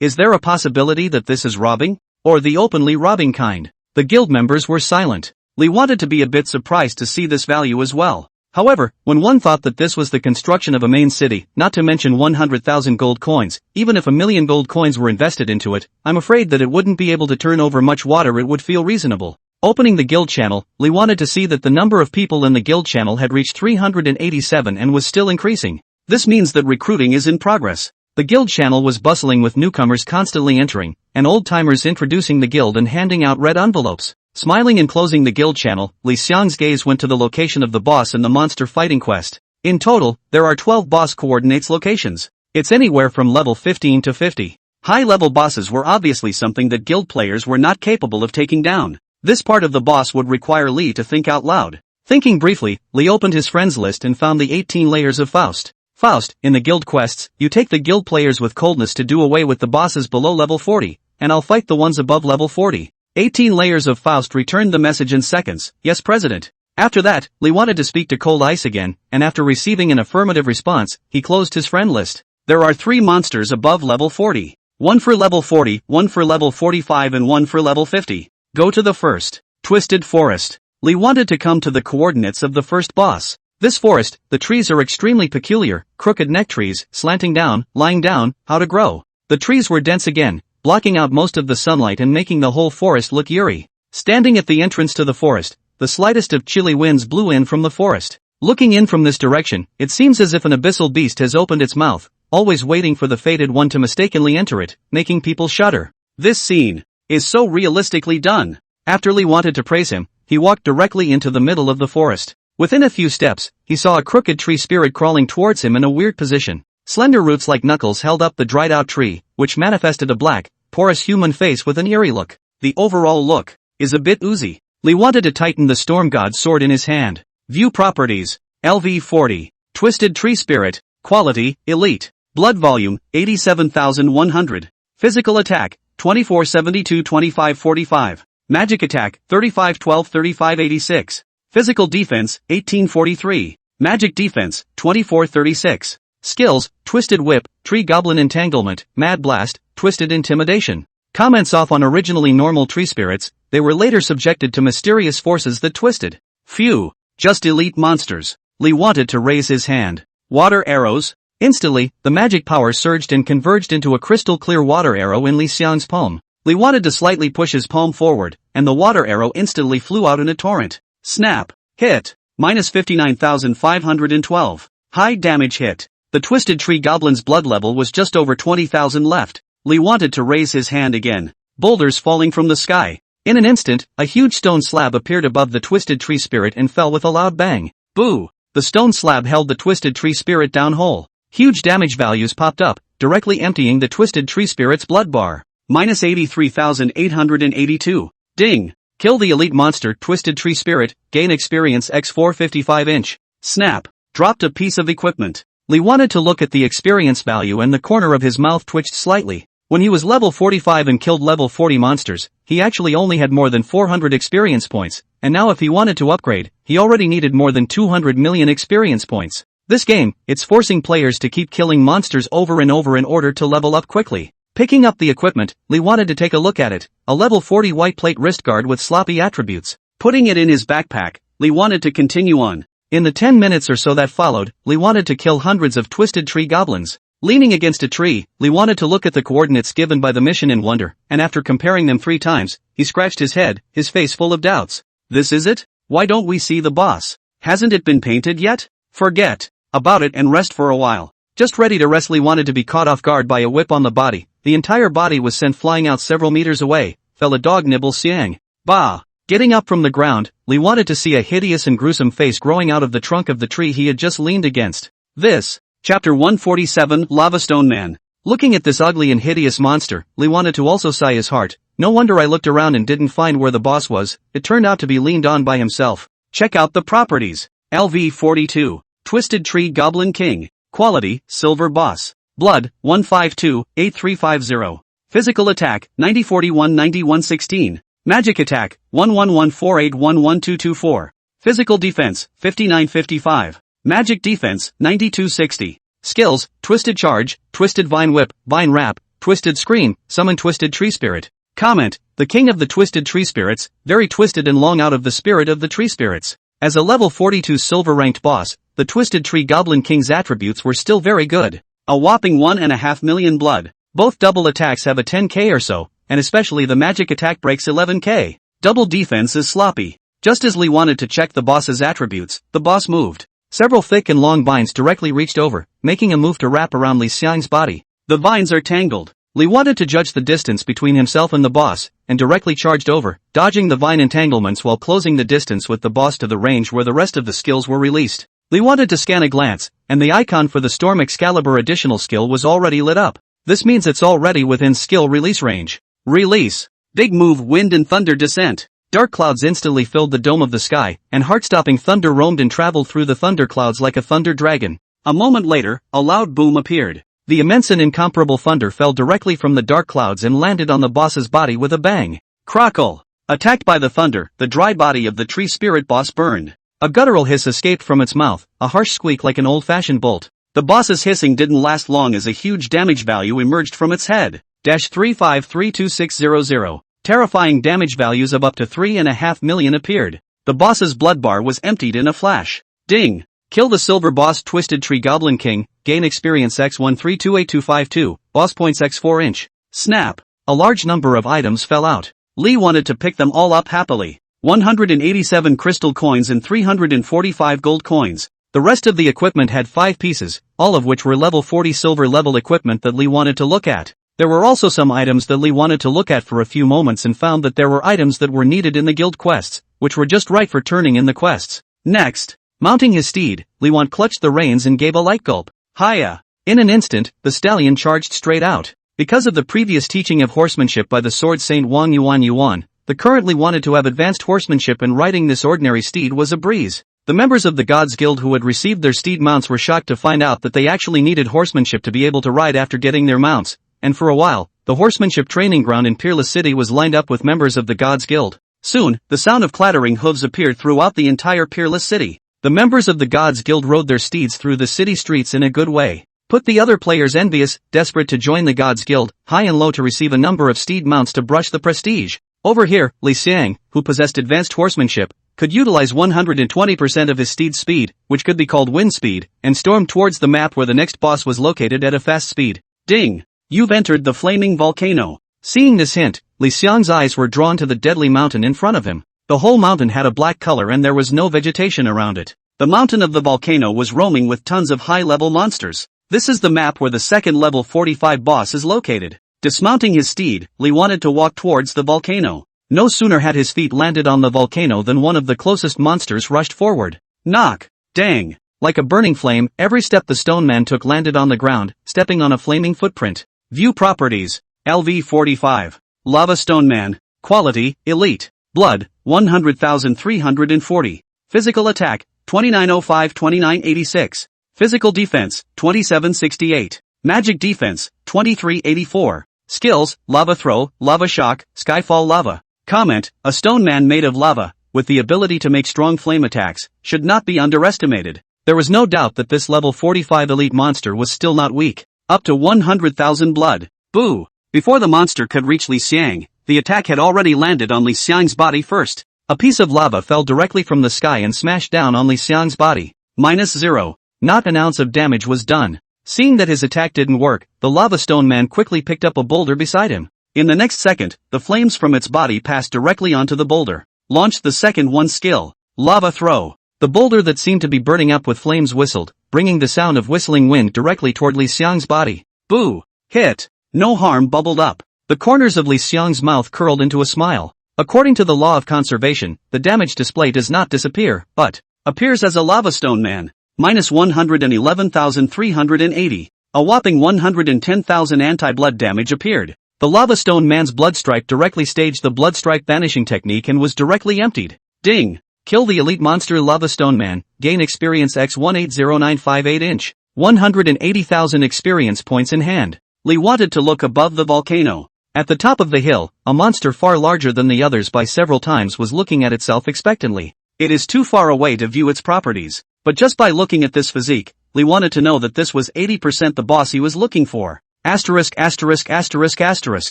Is there a possibility that this is robbing? Or the openly robbing kind? The guild members were silent. Lee wanted to be a bit surprised to see this value as well. However, when one thought that this was the construction of a main city, not to mention 100,000 gold coins, even if 1,000,000 gold coins were invested into it, I'm afraid that it wouldn't be able to turn over much water. It would feel reasonable. Opening the guild channel, Lee wanted to see that the number of people in the guild channel had reached 387 and was still increasing. This means that recruiting is in progress. The guild channel was bustling with newcomers constantly entering, and old-timers introducing the guild and handing out red envelopes. Smiling and closing the guild channel, Li Xiang's gaze went to the location of the boss in the monster fighting quest. In total, there are 12 boss coordinates locations. It's anywhere from level 15 to 50. High-level bosses were obviously something that guild players were not capable of taking down. This part of the boss would require Lee to think out loud. Thinking briefly, Lee opened his friends list and found the 18 layers of Faust. Faust, in the guild quests, you take the guild players with coldness to do away with the bosses below level 40, and I'll fight the ones above level 40. 18 layers of Faust returned the message in seconds, yes President. After that, Lee wanted to speak to Cold Ice again, and after receiving an affirmative response, he closed his friend list. There are 3 monsters above level 40. One for level 40, one for level 45 and one for level 50. Go to the first. Twisted Forest. Lee wanted to come to the coordinates of the first boss. This forest, the trees are extremely peculiar, crooked neck trees, slanting down, lying down, how to grow. The trees were dense again, blocking out most of the sunlight and making the whole forest look eerie. Standing at the entrance to the forest, the slightest of chilly winds blew in from the forest. Looking in from this direction, it seems as if an abyssal beast has opened its mouth, always waiting for the fated one to mistakenly enter it, making people shudder. This scene is so realistically done. After Lee wanted to praise him, he walked directly into the middle of the forest. Within a few steps, he saw a crooked tree spirit crawling towards him in a weird position. Slender roots like knuckles held up the dried-out tree, which manifested a black, porous human face with an eerie look. The overall look is a bit oozy. Lee wanted to tighten the storm god's sword in his hand. View properties. LV40. Twisted Tree Spirit. Quality, Elite. Blood volume, 87,100. Physical attack, 2472-2545. Magic attack, 3512-3586. Physical defense, 1843. Magic defense, 2436. Skills, Twisted Whip, Tree Goblin Entanglement, Mad Blast, Twisted Intimidation. Comments off on originally normal tree spirits, they were later subjected to mysterious forces that twisted. Phew. Just elite monsters. Lee wanted to raise his hand. Water arrows. Instantly, the magic power surged and converged into a crystal-clear water arrow in Li Xiang's palm. Lee wanted to slightly push his palm forward, and the water arrow instantly flew out in a torrent. Snap. Hit. Minus 59,512. High damage hit. The Twisted Tree Goblin's blood level was just over 20,000 left. Lee wanted to raise his hand again. Boulders falling from the sky. In an instant, a huge stone slab appeared above the Twisted Tree Spirit and fell with a loud bang. Boo! The stone slab held the Twisted Tree Spirit down whole. Huge damage values popped up, directly emptying the Twisted Tree Spirit's blood bar. Minus 83,882. Ding! Kill the elite monster Twisted Tree Spirit, gain experience x 455 inch. Snap! Dropped a piece of equipment. Lee wanted to look at the experience value and the corner of his mouth twitched slightly. When he was level 45 and killed level 40 monsters, he actually only had more than 400 experience points, and now if he wanted to upgrade, he already needed more than 200 million experience points. This game, it's forcing players to keep killing monsters over and over in order to level up quickly. Picking up the equipment, Lee wanted to take a look at it, a level 40 white plate wrist guard with sloppy attributes. Putting it in his backpack, Lee wanted to continue on. In the 10 minutes or so that followed, Lee wanted to kill hundreds of Twisted Tree Goblins. Leaning against a tree, Lee wanted to look at the coordinates given by the mission in wonder, and after comparing them 3 times, he scratched his head, his face full of doubts. This is it? Why don't we see the boss? Hasn't it been painted yet? Forget about it and rest for a while. Just ready to rest, Lee wanted to be caught off guard by a whip on the body. The entire body was sent flying out several meters away. Fell a dog nibble Xiang. Bah! Getting up from the ground, Lee wanted to see a hideous and gruesome face growing out of the trunk of the tree he had just leaned against. This. Chapter 147, Lava Stone Man. Looking at this ugly and hideous monster, Lee wanted to also sigh his heart. No wonder I looked around and didn't find where the boss was. It turned out to be leaned on by himself. Check out the properties. LV42. Twisted Tree Goblin King. Quality, Silver Boss. Blood, 152-8350. Physical attack, 9041-9116. Magic attack, 1114811224. Physical defense, 5955. Magic defense, 9260. Skills, Twisted Charge, Twisted Vine Whip, Vine Wrap, Twisted Scream, Summon Twisted Tree Spirit. Comment, the king of the Twisted Tree Spirits, very twisted and long out of the spirit of the Tree Spirits. As a level 42 silver-ranked boss, the Twisted Tree Goblin King's attributes were still very good. A whopping 1.5 million blood. Both double attacks have a 10k or so, and especially the magic attack breaks 11k. Double defense is sloppy. Just as Lee wanted to check the boss's attributes, the boss moved. Several thick and long vines directly reached over, making a move to wrap around Li Xiang's body. The vines are tangled. Lee wanted to judge the distance between himself and the boss, and directly charged over, dodging the vine entanglements while closing the distance with the boss to the range where the rest of the skills were released. Lee wanted to scan a glance, and the icon for the Storm Excalibur additional skill was already lit up. This means it's already within skill release range. Release. Big move Wind and Thunder Descent. Dark clouds instantly filled the dome of the sky, and heart-stopping thunder roamed and traveled through the thunder clouds like a thunder dragon. A moment later, a loud boom appeared. The immense and incomparable thunder fell directly from the dark clouds and landed on the boss's body with a bang. Crackle. Attacked by the thunder, the dry body of the tree spirit boss burned. A guttural hiss escaped from its mouth, a harsh squeak like an old-fashioned bolt. The boss's hissing didn't last long as a huge damage value emerged from its head. -3532600. Terrifying damage values of up to 3.5 million appeared. The boss's blood bar was emptied in a flash. Ding! Kill the silver boss Twisted Tree Goblin King, gain experience x13282252, boss points x4 inch. Snap! A large number of items fell out. Lee wanted to pick them all up happily. 187 crystal coins and 345 gold coins. The rest of the equipment had 5 pieces, all of which were level 40 silver level equipment that Lee wanted to look at. There were also some items that Lee wanted to look at for a few moments and found that there were items that were needed in the guild quests, which were just right for turning in the quests. Next, mounting his steed, Lee clutched the reins and gave a light gulp. Hiya! In an instant, the stallion charged straight out. Because of the previous teaching of horsemanship by the sword saint Wang Yuan, the current Lee wanted to have advanced horsemanship, and riding this ordinary steed was a breeze. The members of the Gods Guild who had received their steed mounts were shocked to find out that they actually needed horsemanship to be able to ride after getting their mounts, and for a while, the horsemanship training ground in Peerless City was lined up with members of the Gods Guild. Soon, the sound of clattering hooves appeared throughout the entire Peerless City. The members of the Gods Guild rode their steeds through the city streets in a good way. Put the other players envious, desperate to join the Gods Guild, high and low to receive a number of steed mounts to brush the prestige. Over here, Li Xiang, who possessed advanced horsemanship, could utilize 120% of his steed's speed, which could be called wind speed, and storm towards the map where the next boss was located at a fast speed. Ding! You've entered the flaming volcano. Seeing this hint, Li Xiang's eyes were drawn to the deadly mountain in front of him. The whole mountain had a black color and there was no vegetation around it. The mountain of the volcano was roaming with tons of high-level monsters. This is the map where the second level 45 boss is located. Dismounting his steed, Lee wanted to walk towards the volcano. No sooner had his feet landed on the volcano than one of the closest monsters rushed forward. Knock! Dang! Like a burning flame, every step the stone man took landed on the ground, stepping on a flaming footprint. View properties. LV45. Lava Stone Man. Quality, Elite. Blood, 100,340. Physical attack, 2905-2986. Physical defense, 2768. Magic defense, 2384. Skills, Lava Throw, Lava Shock, Skyfall Lava. Comment, a stone man made of lava, with the ability to make strong flame attacks, should not be underestimated. There was no doubt that this level 45 elite monster was still not weak. Up to 100,000 blood. Boo! Before the monster could reach Li Xiang, the attack had already landed on Li Xiang's body first. A piece of lava fell directly from the sky and smashed down on Li Xiang's body. -0. Not an ounce of damage was done. Seeing that his attack didn't work, the lava stone man quickly picked up a boulder beside him. In the next second, the flames from its body passed directly onto the boulder. Launched the second one skill. Lava Throw. The boulder that seemed to be burning up with flames whistled, bringing the sound of whistling wind directly toward Li Xiang's body. Boo! Hit! No harm bubbled up. The corners of Li Xiang's mouth curled into a smile. According to the law of conservation, the damage display does not disappear, but appears as a lava stone man. -111,380. A whopping 110,000 anti-blood damage appeared. The lava stone man's blood stripe directly staged the blood stripe vanishing technique and was directly emptied. Ding! Kill the elite monster lava stone man, gain experience x 180,958 inch. 180,000 experience points in hand. Lee wanted to look above the volcano. At the top of the hill, a monster far larger than the others by several times was looking at itself expectantly. It is too far away to view its properties. But just by looking at this physique, Lee wanted to know that this was 80% the boss he was looking for. Asterisk.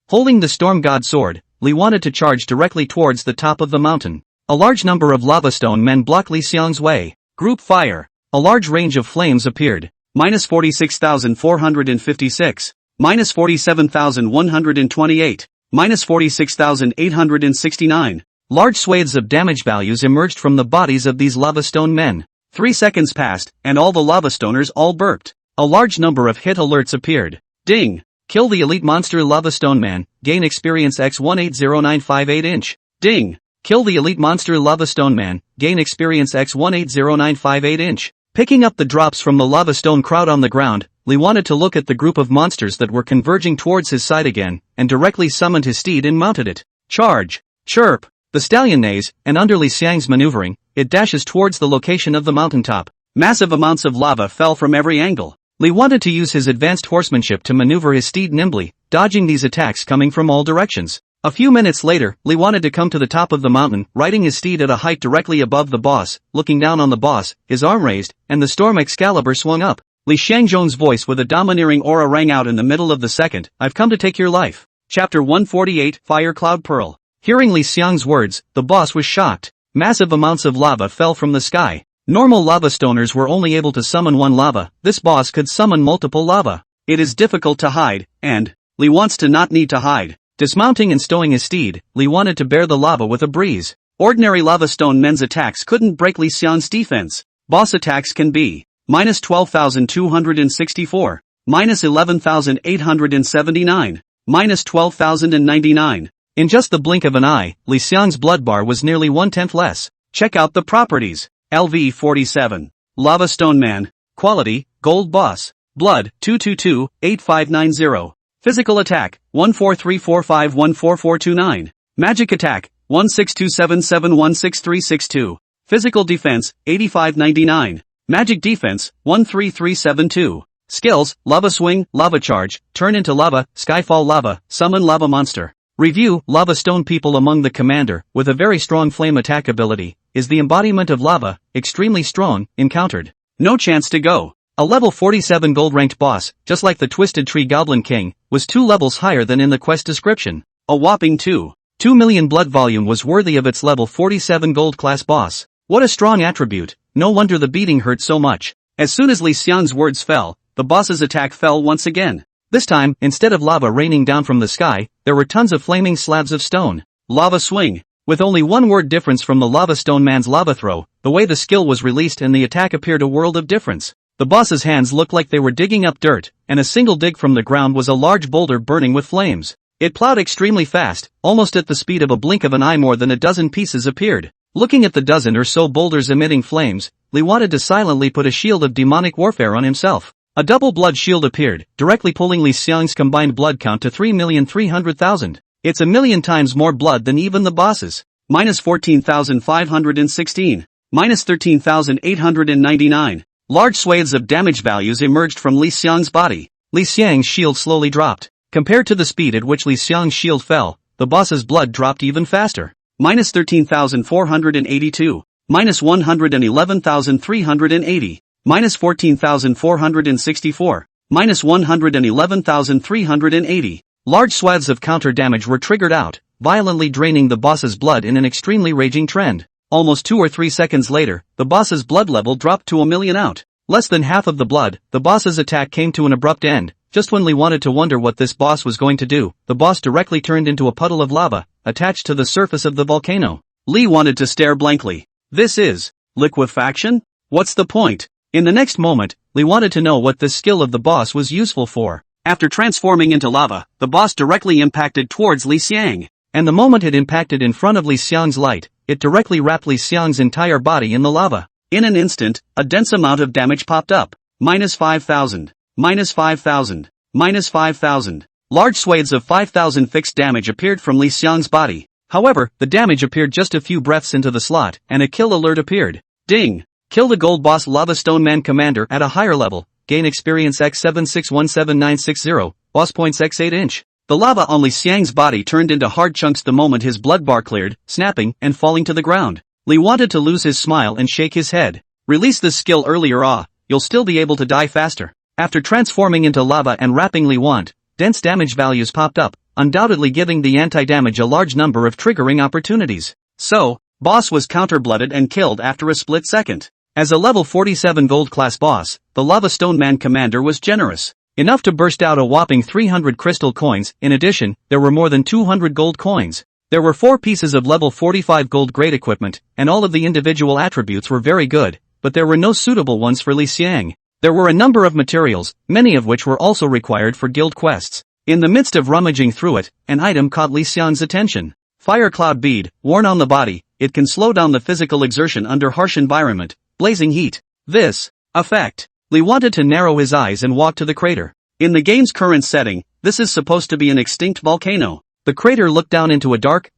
Holding the Storm God sword, Lee wanted to charge directly towards the top of the mountain. A large number of lava stone men blocked Li Xiang's way. Group fire. A large range of flames appeared. -46,456. -47,128. -46,869. Large swathes of damage values emerged from the bodies of these lava stone men. 3 seconds passed, and all the lava stoners all burped. A large number of hit alerts appeared. Ding! Kill the elite monster lava stone man, gain experience x 180,958 inch. Ding! Kill the elite monster lava stone man, gain experience x 180,958 inch. Picking up the drops from the lava stone crowd on the ground, Lee wanted to look at the group of monsters that were converging towards his side again, and directly summoned his steed and mounted it. Charge! Chirp! The stallion neighs, and under Li Xiang's maneuvering, it dashes towards the location of the mountaintop. Massive amounts of lava fell from every angle. Lee wanted to use his advanced horsemanship to maneuver his steed nimbly, dodging these attacks coming from all directions. A few minutes later, Lee wanted to come to the top of the mountain, riding his steed at a height directly above the boss, looking down on the boss, his arm raised, and the storm Excalibur swung up. Li Xiangzhong's voice with a domineering aura rang out in the middle of the second, "I've come to take your life." Chapter 148, Fire Cloud Pearl. Hearing Li Xiang's words, the boss was shocked. Massive amounts of lava fell from the sky. Normal lava stoners were only able to summon one lava, this boss could summon multiple lava. It is difficult to hide, and Lee wants to not need to hide. Dismounting and stowing his steed, Lee wanted to bear the lava with a breeze. Ordinary lava stone men's attacks couldn't break Li Xiang's defense. Boss attacks can be minus 12,264, minus 11,879, minus 12,099. In just the blink of an eye, Li Xiang's blood bar was nearly 1/10 less. Check out the properties. LV47. Lava Stone Man. Quality, Gold Boss. Blood, 222-8590. Physical attack, 14345144429. Magic attack, 1627716362. Physical defense, 8599. Magic defense, 13372. Skills, Lava Swing, Lava Charge, Turn into Lava, Skyfall Lava, Summon Lava Monster. Review, Lava Stone people among the commander, with a very strong flame attack ability, is the embodiment of lava, extremely strong, encountered. No chance to go. A level 47 gold ranked boss, just like the Twisted Tree Goblin King, was 2 levels higher than in the quest description. A whopping 2 million blood volume was worthy of its level 47 gold class boss. What a strong attribute, no wonder the beating hurt so much. As soon as Li Xiang's words fell, the boss's attack fell once again. This time, instead of lava raining down from the sky, there were tons of flaming slabs of stone. Lava Swing. With only one word difference from the Lava Stone Man's lava throw, the way the skill was released and the attack appeared a world of difference. The boss's hands looked like they were digging up dirt, and a single dig from the ground was a large boulder burning with flames. It plowed extremely fast, almost at the speed of a blink of an eye. More than a dozen pieces appeared. Looking at the dozen or so boulders emitting flames, Li wanted to silently put a shield of demonic warfare on himself. A double blood shield appeared, directly pulling Li Xiang's combined blood count to 3,300,000. It's a million times more blood than even the boss's. Minus 14,516. Minus 13,899. Large swathes of damage values emerged from Li Xiang's body. Li Xiang's shield slowly dropped. Compared to the speed at which Li Xiang's shield fell, the boss's blood dropped even faster. Minus 13,482. Minus 111,380. Minus 14,464. Minus 111,380. Large swaths of counter damage were triggered out, violently draining the boss's blood in an extremely raging trend. Almost 2 or 3 seconds later, the boss's blood level dropped to 1,000,000 out. Less than half of the blood, the boss's attack came to an abrupt end. Just when Li wanted to wonder what this boss was going to do, the boss directly turned into a puddle of lava, attached to the surface of the volcano. Li wanted to stare blankly. This is liquefaction? What's the point? In the next moment, Li wanted to know what this skill of the boss was useful for. After transforming into lava, the boss directly impacted towards Li Xiang. And the moment it impacted in front of Li Xiang's light, it directly wrapped Li Xiang's entire body in the lava. In an instant, a dense amount of damage popped up. Minus 5,000. Minus 5,000. Minus 5,000. Large swathes of 5,000 fixed damage appeared from Li Xiang's body. However, the damage appeared just a few breaths into the slot, and a kill alert appeared. Ding! Kill the gold boss Lava Stone Man Commander at a higher level. Gain experience X761790, boss points X8 inch. The lava on Li Xiang's body turned into hard chunks the moment his blood bar cleared, snapping and falling to the ground. Li wanted to lose his smile and shake his head. Release this skill earlier, you'll still be able to die faster. After transforming into lava and wrapping Li Want, dense damage values popped up, undoubtedly giving the anti-damage a large number of triggering opportunities. So, boss was counter-blooded and killed after a split second. As a level 47 gold class boss, the Lava Stone Man Commander was generous. Enough to burst out a whopping 300 crystal coins. In addition, there were more than 200 gold coins. There were 4 pieces of level 45 gold grade equipment, and all of the individual attributes were very good, but there were no suitable ones for Li Xiang. There were a number of materials, many of which were also required for guild quests. In the midst of rummaging through it, an item caught Li Xiang's attention. Fire Cloud Bead, worn on the body, it can slow down the physical exertion under harsh environment, blazing heat. This effect. Li wanted to narrow his eyes and walk to the crater. In the game's current setting, this is supposed to be an extinct volcano. The crater looked down into a dark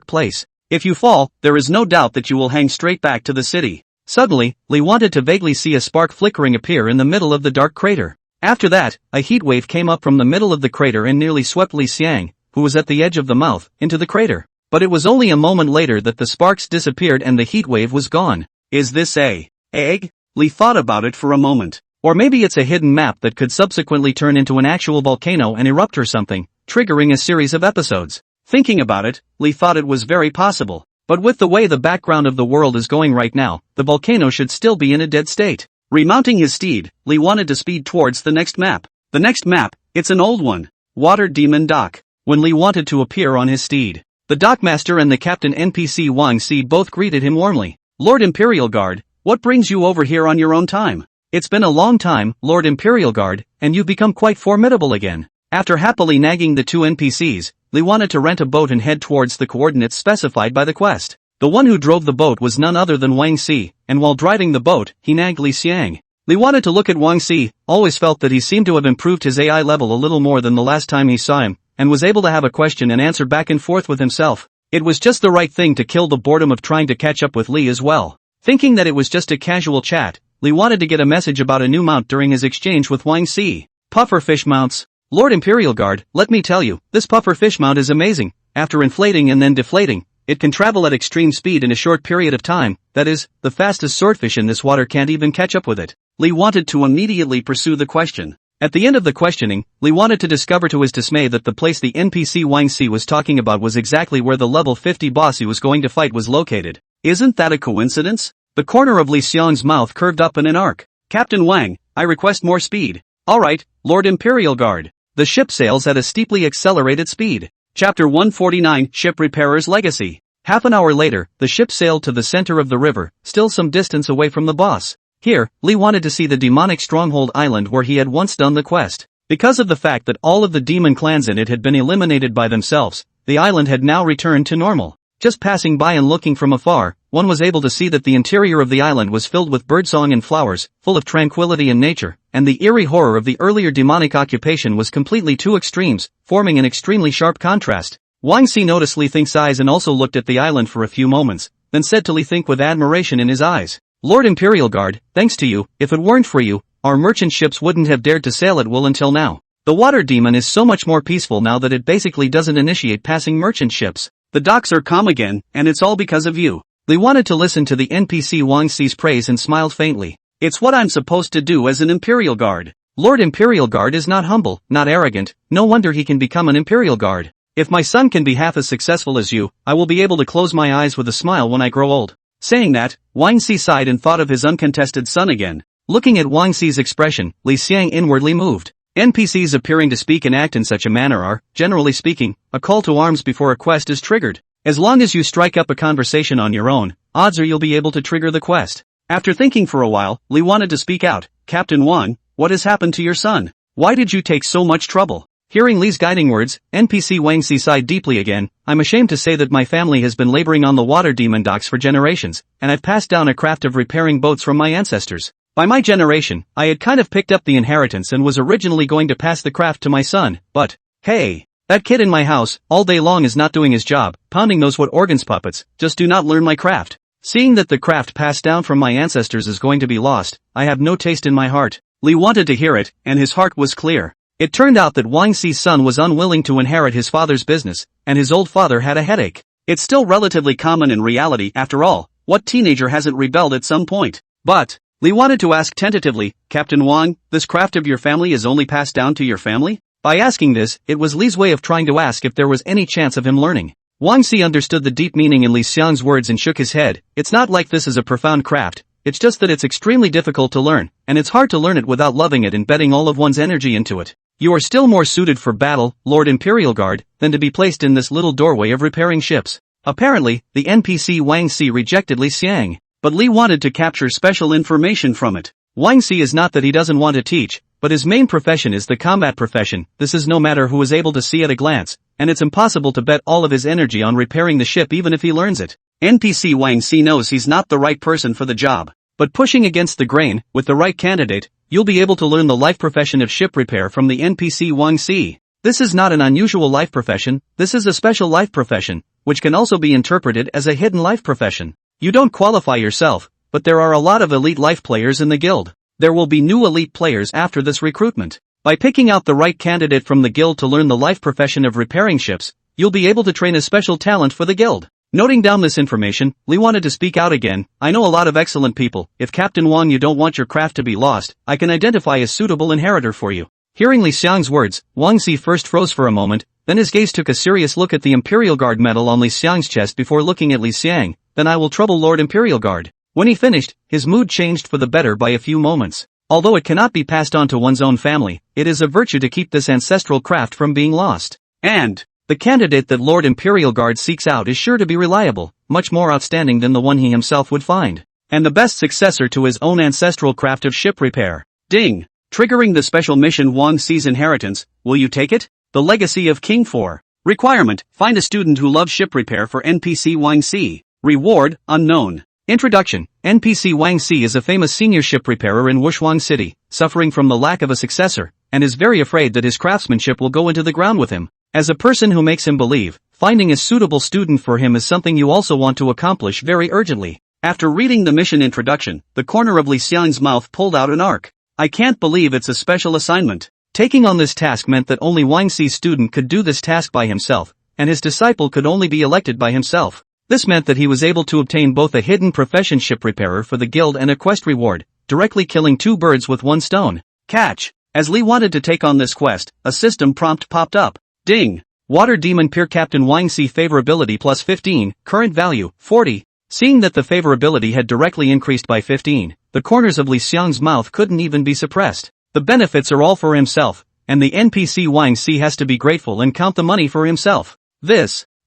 place. If you fall, there is no doubt that you will hang straight back to the city. Suddenly, Li wanted to vaguely see a spark flickering appear in the middle of the dark crater. After that, a heat wave came up from the middle of the crater and nearly swept Li Xiang, who was at the edge of the mouth, into the crater. But it was only a moment later that the sparks disappeared and the heat wave was gone. Is this a egg? Li thought about it for a moment. Or maybe it's a hidden map that could subsequently turn into an actual volcano and erupt or something, triggering a series of episodes. Thinking about it, Li thought it was very possible. But with the way the background of the world is going right now, the volcano should still be in a dead state. Remounting his steed, Li wanted to speed towards the next map. The next map, it's an old one. Water Demon Dock. When Li wanted to appear on his steed, The dockmaster and the captain NPC Wang Si both greeted him warmly. Lord Imperial Guard, what brings you over here on your own time? It's been a long time, Lord Imperial Guard, and you've become quite formidable again. After happily nagging the two NPCs, Li wanted to rent a boat and head towards the coordinates specified by the quest. The one who drove the boat was none other than Wang Si, and while driving the boat, he nagged Li Xiang. Li wanted to look at Wang Si, always felt that he seemed to have improved his AI level a little more than the last time he saw him, and was able to have a question and answer back and forth with himself. It was just the right thing to kill the boredom of trying to catch up with Li as well. Thinking that it was just a casual chat, Li wanted to get a message about a new mount during his exchange with Wang Si. Puffer fish mounts. Lord Imperial Guard, let me tell you, this puffer fish mount is amazing. After inflating and then deflating, it can travel at extreme speed in a short period of time, that is, the fastest swordfish in this water can't even catch up with it. Li wanted to immediately pursue the question. At the end of the questioning, Li wanted to discover to his dismay that the place the NPC Wang Si was talking about was exactly where the level 50 boss he was going to fight was located. Isn't that a coincidence? The corner of Li Xiang's mouth curved up in an arc. Captain Wang, I request more speed. Alright, Lord Imperial Guard. The ship sails at a steeply accelerated speed. Chapter 149, Ship Repairer's Legacy. Half an hour later, the ship sailed to the center of the river, still some distance away from the boss. Here, Li wanted to see the demonic stronghold island where he had once done the quest. Because of the fact that all of the demon clans in it had been eliminated by themselves, the island had now returned to normal. Just passing by and looking from afar, one was able to see that the interior of the island was filled with birdsong and flowers, full of tranquility and nature, and the eerie horror of the earlier demonic occupation was completely two extremes, forming an extremely sharp contrast. Wang Si noticed Li Think's eyes and also looked at the island for a few moments, then said to Li Think with admiration in his eyes, Lord Imperial Guard, thanks to you, if it weren't for you, our merchant ships wouldn't have dared to sail at will until now. The water demon is so much more peaceful now that it basically doesn't initiate passing merchant ships. The docks are calm again, and it's all because of you. Li wanted to listen to the NPC Wang Si's praise and smiled faintly. It's what I'm supposed to do as an Imperial Guard. Lord Imperial Guard is not humble, not arrogant, no wonder he can become an Imperial Guard. If my son can be half as successful as you, I will be able to close my eyes with a smile when I grow old. Saying that, Wang Si sighed and thought of his uncontested son again. Looking at Wang Si's expression, Li Xiang inwardly moved. NPCs appearing to speak and act in such a manner are, generally speaking, a call to arms before a quest is triggered. As long as you strike up a conversation on your own, odds are you'll be able to trigger the quest. After thinking for a while, Li wanted to speak out. Captain Wang, what has happened to your son? Why did you take so much trouble? Hearing Li's guiding words, NPC Wang Si sighed deeply again. I'm ashamed to say that my family has been laboring on the water demon docks for generations, and I've passed down a craft of repairing boats from my ancestors. By my generation, I had kind of picked up the inheritance and was originally going to pass the craft to my son, but, hey, that kid in my house, all day long is not doing his job, pounding those what organs puppets, just do not learn my craft. Seeing that the craft passed down from my ancestors is going to be lost, I have no taste in my heart. Li wanted to hear it, and his heart was clear. It turned out that Wang Si's son was unwilling to inherit his father's business, and his old father had a headache. It's still relatively common in reality after all, what teenager hasn't rebelled at some point? But, Li wanted to ask tentatively, Captain Wang, this craft of your family is only passed down to your family? By asking this, it was Li's way of trying to ask if there was any chance of him learning. Wang Si understood the deep meaning in Li Xiang's words and shook his head. It's not like this is a profound craft, it's just that it's extremely difficult to learn, and it's hard to learn it without loving it and betting all of one's energy into it. You are still more suited for battle, Lord Imperial Guard, than to be placed in this little doorway of repairing ships. Apparently, the NPC Wang Si rejected Li Xiang, but Li wanted to capture special information from it. Wang Si is not that he doesn't want to teach, but his main profession is the combat profession. This is no matter who is able to see at a glance, and it's impossible to bet all of his energy on repairing the ship even if he learns it. NPC Wang Si knows he's not the right person for the job, but pushing against the grain, with the right candidate, you'll be able to learn the life profession of ship repair from the NPC Wang Si. This is not an unusual life profession, this is a special life profession, which can also be interpreted as a hidden life profession. You don't qualify yourself, but there are a lot of elite life players in the guild. There will be new elite players after this recruitment. By picking out the right candidate from the guild to learn the life profession of repairing ships, you'll be able to train a special talent for the guild. Noting down this information, Li wanted to speak out again. I know a lot of excellent people. If Captain Wang you don't want your craft to be lost, I can identify a suitable inheritor for you. Hearing Li Xiang's words, Wang Si first froze for a moment, then his gaze took a serious look at the Imperial Guard medal on Li Xiang's chest before looking at Li Xiang. Then I will trouble Lord Imperial Guard. When he finished, his mood changed for the better by a few moments. Although it cannot be passed on to one's own family, it is a virtue to keep this ancestral craft from being lost. And, The candidate that Lord Imperial Guard seeks out is sure to be reliable, much more outstanding than the one he himself would find, and the best successor to his own ancestral craft of ship repair. Ding! Triggering the special mission Wang Xi's inheritance, will you take it? The Legacy of King 4. Requirement, find a student who loves ship repair for NPC Wang Xi. Reward, unknown. Introduction, NPC Wang Xi is a famous senior ship repairer in Wushuang City, suffering from the lack of a successor, and is very afraid that his craftsmanship will go into the ground with him. As a person who makes him believe, finding a suitable student for him is something you also want to accomplish very urgently. After reading the mission introduction, the corner of Li Xiang's mouth pulled out an arc. I can't believe it's a special assignment. Taking on this task meant that only Wang Xi's student could do this task by himself, and his disciple could only be elected by himself. This meant that he was able to obtain both a hidden profession ship repairer for the guild and a quest reward, directly killing two birds with one stone. Catch! As Li wanted to take on this quest, a system prompt popped up. Ding! Water Demon Pier Captain Wang Xi favorability plus 15, current value, 40. Seeing that the favorability had directly increased by 15, the corners of Li Xiang's mouth couldn't even be suppressed. The benefits are all for himself, and the NPC Wang Xi has to be grateful and count the money for himself.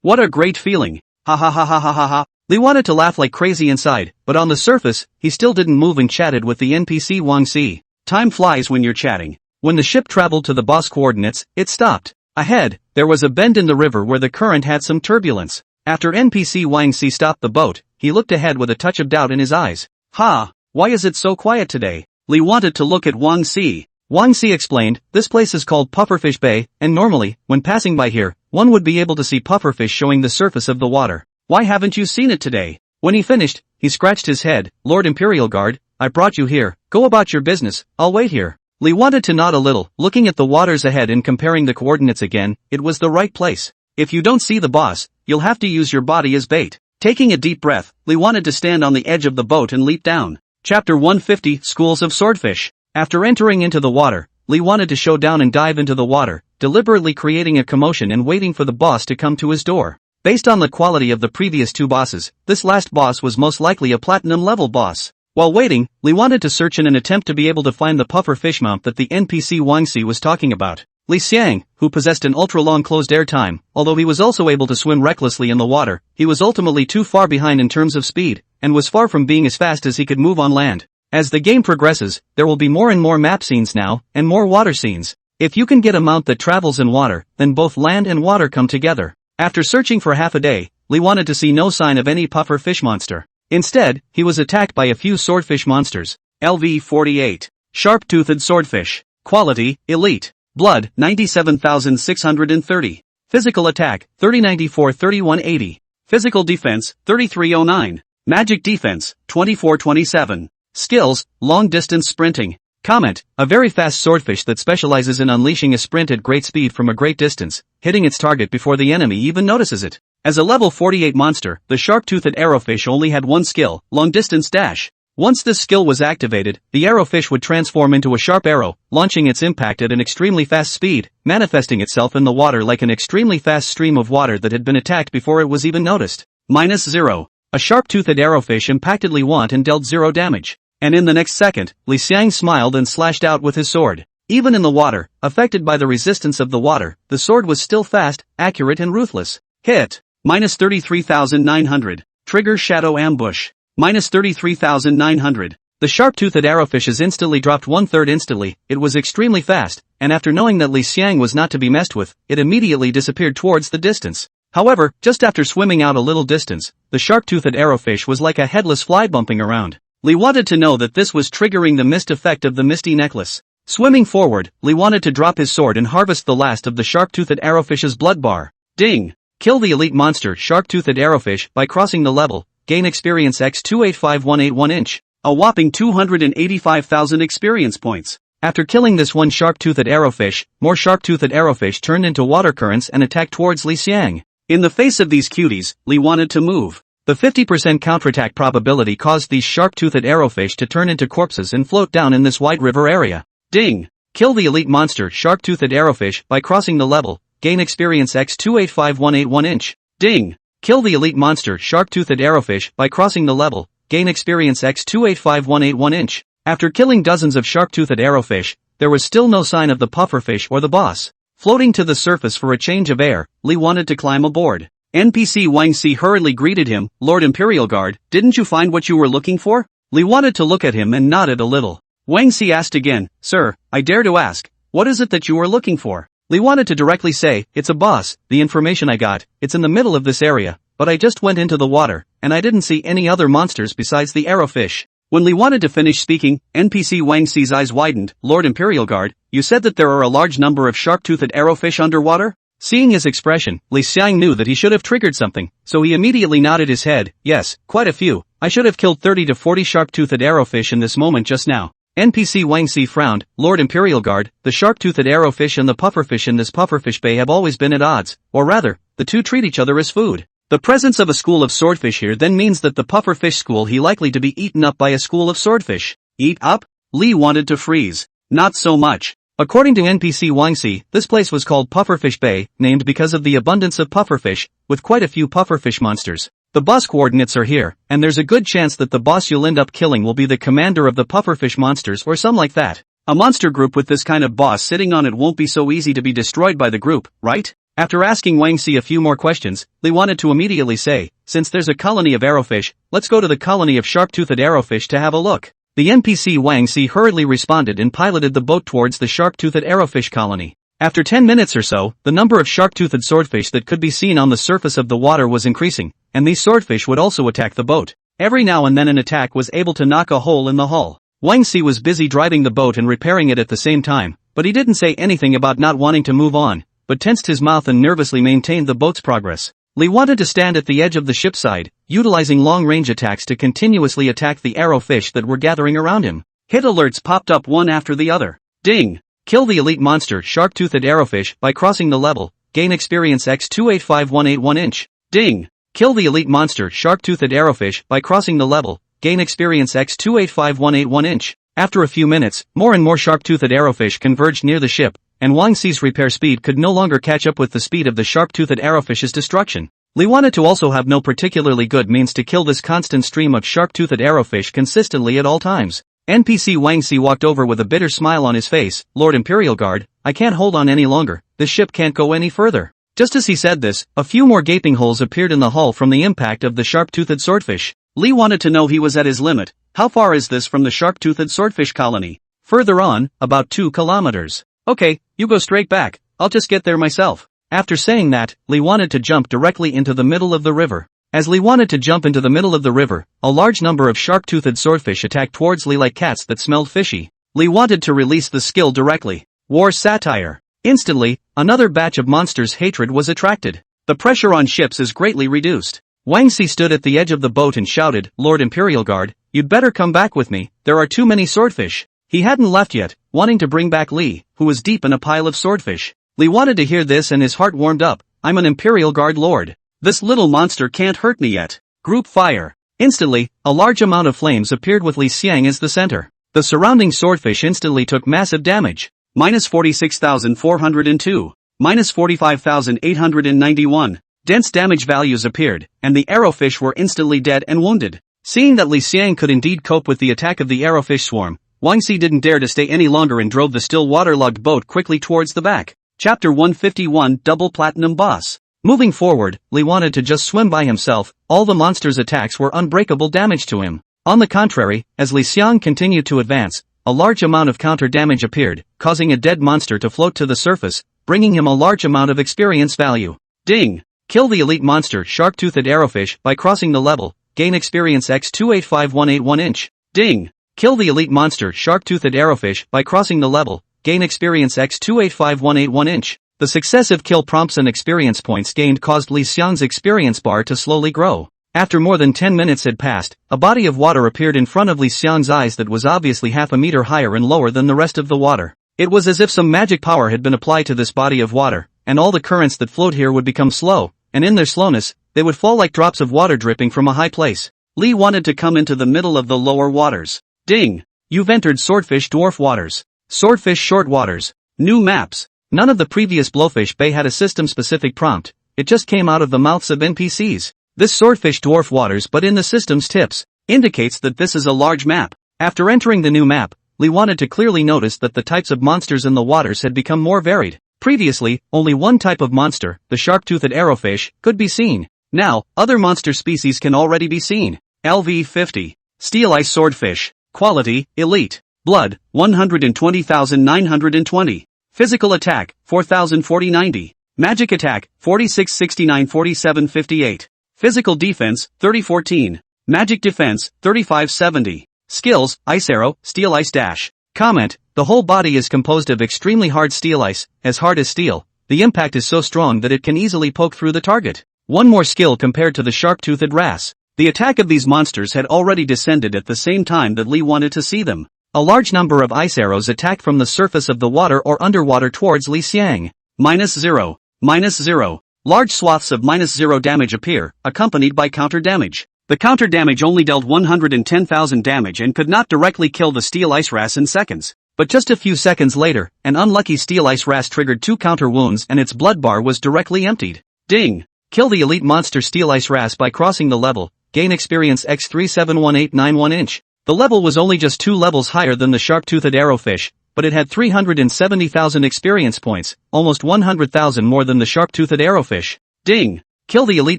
What a great feeling. Ha ha ha ha ha ha ha. Li wanted to laugh like crazy inside, but on the surface, he still didn't move and chatted with the NPC Wang Xi. Time flies when you're chatting. When the ship traveled to the boss coordinates, it stopped. Ahead, there was a bend in the river where the current had some turbulence. After NPC Wang Xi stopped the boat, he looked ahead with a touch of doubt in his eyes. Why is it so quiet today? Li wanted to look at Wang Xi. Wang Xi explained, this place is called Pufferfish Bay, and normally, when passing by here, one would be able to see pufferfish showing the surface of the water. Why haven't you seen it today? When he finished, he scratched his head. Lord Imperial Guard, I brought you here, go about your business, I'll wait here. Li wanted to nod a little, looking at the waters ahead and comparing the coordinates again. It was the right place. If you don't see the boss, you'll have to use your body as bait. Taking a deep breath, Li wanted to stand on the edge of the boat and leap down. Chapter 150, Schools of Swordfish. After entering into the water, Li wanted to show down and dive into the water, deliberately creating a commotion and waiting for the boss to come to his door. Based on the quality of the previous two bosses, this last boss was most likely a platinum level boss. While waiting, Li wanted to search in an attempt to be able to find the puffer fish mount that the NPC Wang Xi was talking about. Li Xiang, who possessed an ultra-long closed air time, although he was also able to swim recklessly in the water, he was ultimately too far behind in terms of speed, and was far from being as fast as he could move on land. As the game progresses, there will be more and more map scenes now, and more water scenes. If you can get a mount that travels in water, then both land and water come together. After searching for half a day, Li wanted to see no sign of any puffer fish monster. Instead, he was attacked by a few swordfish monsters. LV-48. Sharp-toothed swordfish. Quality, elite. Blood, 97,630. Physical attack, 3094-3180. Physical defense, 3309. Magic defense, 2427. Skills, long distance sprinting. Comment, a very fast swordfish that specializes in unleashing a sprint at great speed from a great distance, hitting its target before the enemy even notices it. As a level 48 monster, the sharp-toothed arrowfish only had one skill, long-distance dash. Once this skill was activated, the arrowfish would transform into a sharp arrow, launching its impact at an extremely fast speed, manifesting itself in the water like an extremely fast stream of water that had been attacked before it was even noticed. -0. A sharp-toothed arrowfish impacted Li Want and dealt 0 damage. And in the next second, Li Xiang smiled and slashed out with his sword. Even in the water, affected by the resistance of the water, the sword was still fast, accurate and ruthless. Hit. -33,900. Trigger Shadow Ambush. -33,900. The sharp-toothed arrowfishes instantly dropped 1/3 instantly. It was extremely fast, and after knowing that Li Xiang was not to be messed with, it immediately disappeared towards the distance. However, just after swimming out a little distance, the sharp-toothed arrowfish was like a headless fly bumping around. Li wanted to know that this was triggering the mist effect of the misty necklace. Swimming forward, Li wanted to drop his sword and harvest the last of the sharp-toothed arrowfish's blood bar. Ding! Kill the elite monster sharp-toothed arrowfish by crossing the level. Gain experience x 285181 inch. A whopping 285,000 experience points. After killing this one sharp-toothed arrowfish, more sharp-toothed arrowfish turned into water currents and attacked towards Li Xiang. In the face of these cuties, Li wanted to move. The 50% counterattack probability caused these sharp-toothed arrowfish to turn into corpses and float down in this wide river area. Ding! Kill the elite monster sharp-toothed arrowfish by crossing the level. Gain experience x 285181 inch. Ding! Kill the elite monster sharp-toothed arrowfish by crossing the level. Gain experience x 285181 inch. After killing dozens of sharp-toothed arrowfish, there was still no sign of the pufferfish or the boss. Floating to the surface for a change of air, Lee wanted to climb aboard. NPC Wang Si hurriedly greeted him, "Lord Imperial Guard, didn't you find what you were looking for?" Lee wanted to look at him and nodded a little. Wang Si asked again, "Sir, I dare to ask, what is it that you were looking for?" Lee wanted to directly say, "It's a boss, the information I got, it's in the middle of this area, but I just went into the water, and I didn't see any other monsters besides the arrowfish." When Lee wanted to finish speaking, NPC Wang Si's eyes widened. "Lord Imperial Guard, you said that there are a large number of sharp-toothed arrowfish underwater?" Seeing his expression, Li Xiang knew that he should have triggered something, so he immediately nodded his head. "Yes, quite a few. I should have killed 30 to 40 sharp-toothed arrowfish in this moment just now." NPC Wang Si frowned. "Lord Imperial Guard, the sharp-toothed arrowfish and the pufferfish in this pufferfish bay have always been at odds, or rather, the two treat each other as food. The presence of a school of swordfish here then means that the pufferfish school he likely to be eaten up by a school of swordfish." Eat up? Lee wanted to freeze. Not so much. According to NPC Wang Si, this place was called Pufferfish Bay, named because of the abundance of pufferfish, with quite a few pufferfish monsters. The boss coordinates are here, and there's a good chance that the boss you'll end up killing will be the commander of the pufferfish monsters or some like that. A monster group with this kind of boss sitting on it won't be so easy to be destroyed by the group, right? After asking Wang Si a few more questions, Lee wanted to immediately say, "Since there's a colony of arrowfish, let's go to the colony of sharp-toothed arrowfish to have a look." The NPC Wang Si hurriedly responded and piloted the boat towards the sharp-toothed arrowfish colony. After 10 minutes or so, the number of shark-toothed swordfish that could be seen on the surface of the water was increasing, and these swordfish would also attack the boat. Every now and then an attack was able to knock a hole in the hull. Wang Si was busy driving the boat and repairing it at the same time, but he didn't say anything about not wanting to move on, but tensed his mouth and nervously maintained the boat's progress. Lee wanted to stand at the edge of the ship's side, utilizing long-range attacks to continuously attack the arrowfish that were gathering around him. Hit alerts popped up one after the other. Ding! Kill the elite monster shark-toothed arrowfish by crossing the level. Gain experience x 285181 inch. Ding! Kill the elite monster shark-toothed arrowfish by crossing the level. Gain experience x 285181 inch. After a few minutes, more and more sharp-toothed arrowfish converged near the ship, and Wang Si's repair speed could no longer catch up with the speed of the sharp-toothed arrowfish's destruction. Lee wanted to also have no particularly good means to kill this constant stream of sharp-toothed arrowfish consistently at all times. NPC Wang Si walked over with a bitter smile on his face. "Lord Imperial Guard, I can't hold on any longer, this ship can't go any further." Just as he said this, a few more gaping holes appeared in the hull from the impact of the sharp-toothed swordfish. Lee wanted to know he was at his limit. How far is this from the sharp-toothed swordfish colony? Further on, about 2 kilometers. "Okay, you go straight back, I'll just get there myself." After saying that, Lee wanted to jump directly into the middle of the river. As Lee wanted to jump into the middle of the river, a large number of sharp-toothed swordfish attacked towards Lee like cats that smelled fishy. Lee wanted to release the skill directly. War satire. Instantly, another batch of monsters' hatred was attracted. The pressure on ships is greatly reduced. Wang Si stood at the edge of the boat and shouted, "Lord Imperial Guard, you'd better come back with me, there are too many swordfish." He hadn't left yet, wanting to bring back Lee, who was deep in a pile of swordfish. Lee wanted to hear this and his heart warmed up. "I'm an Imperial Guard Lord. This little monster can't hurt me yet." Group fire. Instantly, a large amount of flames appeared with Li Xiang as the center. The surrounding swordfish instantly took massive damage. Minus 46,402. Minus 45,891. Dense damage values appeared, and the arrowfish were instantly dead and wounded. Seeing that Li Xiang could indeed cope with the attack of the arrowfish swarm, Wang Si didn't dare to stay any longer and drove the still waterlogged boat quickly towards the back. Chapter 151 Double Platinum Boss. Moving forward, Lee wanted to just swim by himself. All the monster's attacks were unbreakable damage to him. On the contrary, as Li Xiang continued to advance, a large amount of counter damage appeared, causing a dead monster to float to the surface, bringing him a large amount of experience value. Ding! Kill the elite monster shark-toothed arrowfish by crossing the level. Gain experience x 285181 inch. Ding! Kill the elite monster shark-toothed arrowfish by crossing the level. Gain experience x 285181 inch. The successive kill prompts and experience points gained caused Li Xiang's experience bar to slowly grow. After more than 10 minutes had passed, a body of water appeared in front of Li Xiang's eyes that was obviously half a meter higher and lower than the rest of the water. It was as if some magic power had been applied to this body of water, and all the currents that flowed here would become slow, and in their slowness, they would fall like drops of water dripping from a high place. Lee wanted to come into the middle of the lower waters. Ding! You've entered Swordfish Dwarf Waters. Swordfish Short Waters. New maps. None of the previous Blowfish Bay had a system-specific prompt, it just came out of the mouths of NPCs. This Swordfish Dwarf Waters but in the system's tips, indicates that this is a large map. After entering the new map, Lee wanted to clearly notice that the types of monsters in the waters had become more varied. Previously, only one type of monster, the sharp-toothed arrowfish, could be seen. Now, other monster species can already be seen. LV 50. Steel Ice Swordfish. Quality, Elite. Blood, 120,920. Physical attack, 4,040-90. Magic attack, 4669-4758. Physical defense, 3014. Magic defense, 3570. Skills, Ice Arrow, Steel Ice Dash. Comment, the whole body is composed of extremely hard steel ice, as hard as steel. The impact is so strong that it can easily poke through the target. One more skill compared to the sharp-toothed wrasse. The attack of these monsters had already descended at the same time that Lee wanted to see them. A large number of ice arrows attacked from the surface of the water or underwater towards Li Xiang. -0. -0. Large swaths of -0 damage appear, accompanied by counter damage. The counter damage only dealt 110,000 damage and could not directly kill the steel ice wrasse in seconds. But just a few seconds later, an unlucky steel ice wrasse triggered 2 counter wounds and its blood bar was directly emptied. Ding! Kill the elite monster steel ice wrasse by crossing the level, gain experience x 371891 inch. The level was only just 2 levels higher than the sharp-toothed arrowfish, but it had 370,000 experience points, almost 100,000 more than the sharp-toothed arrowfish. Ding! Kill the elite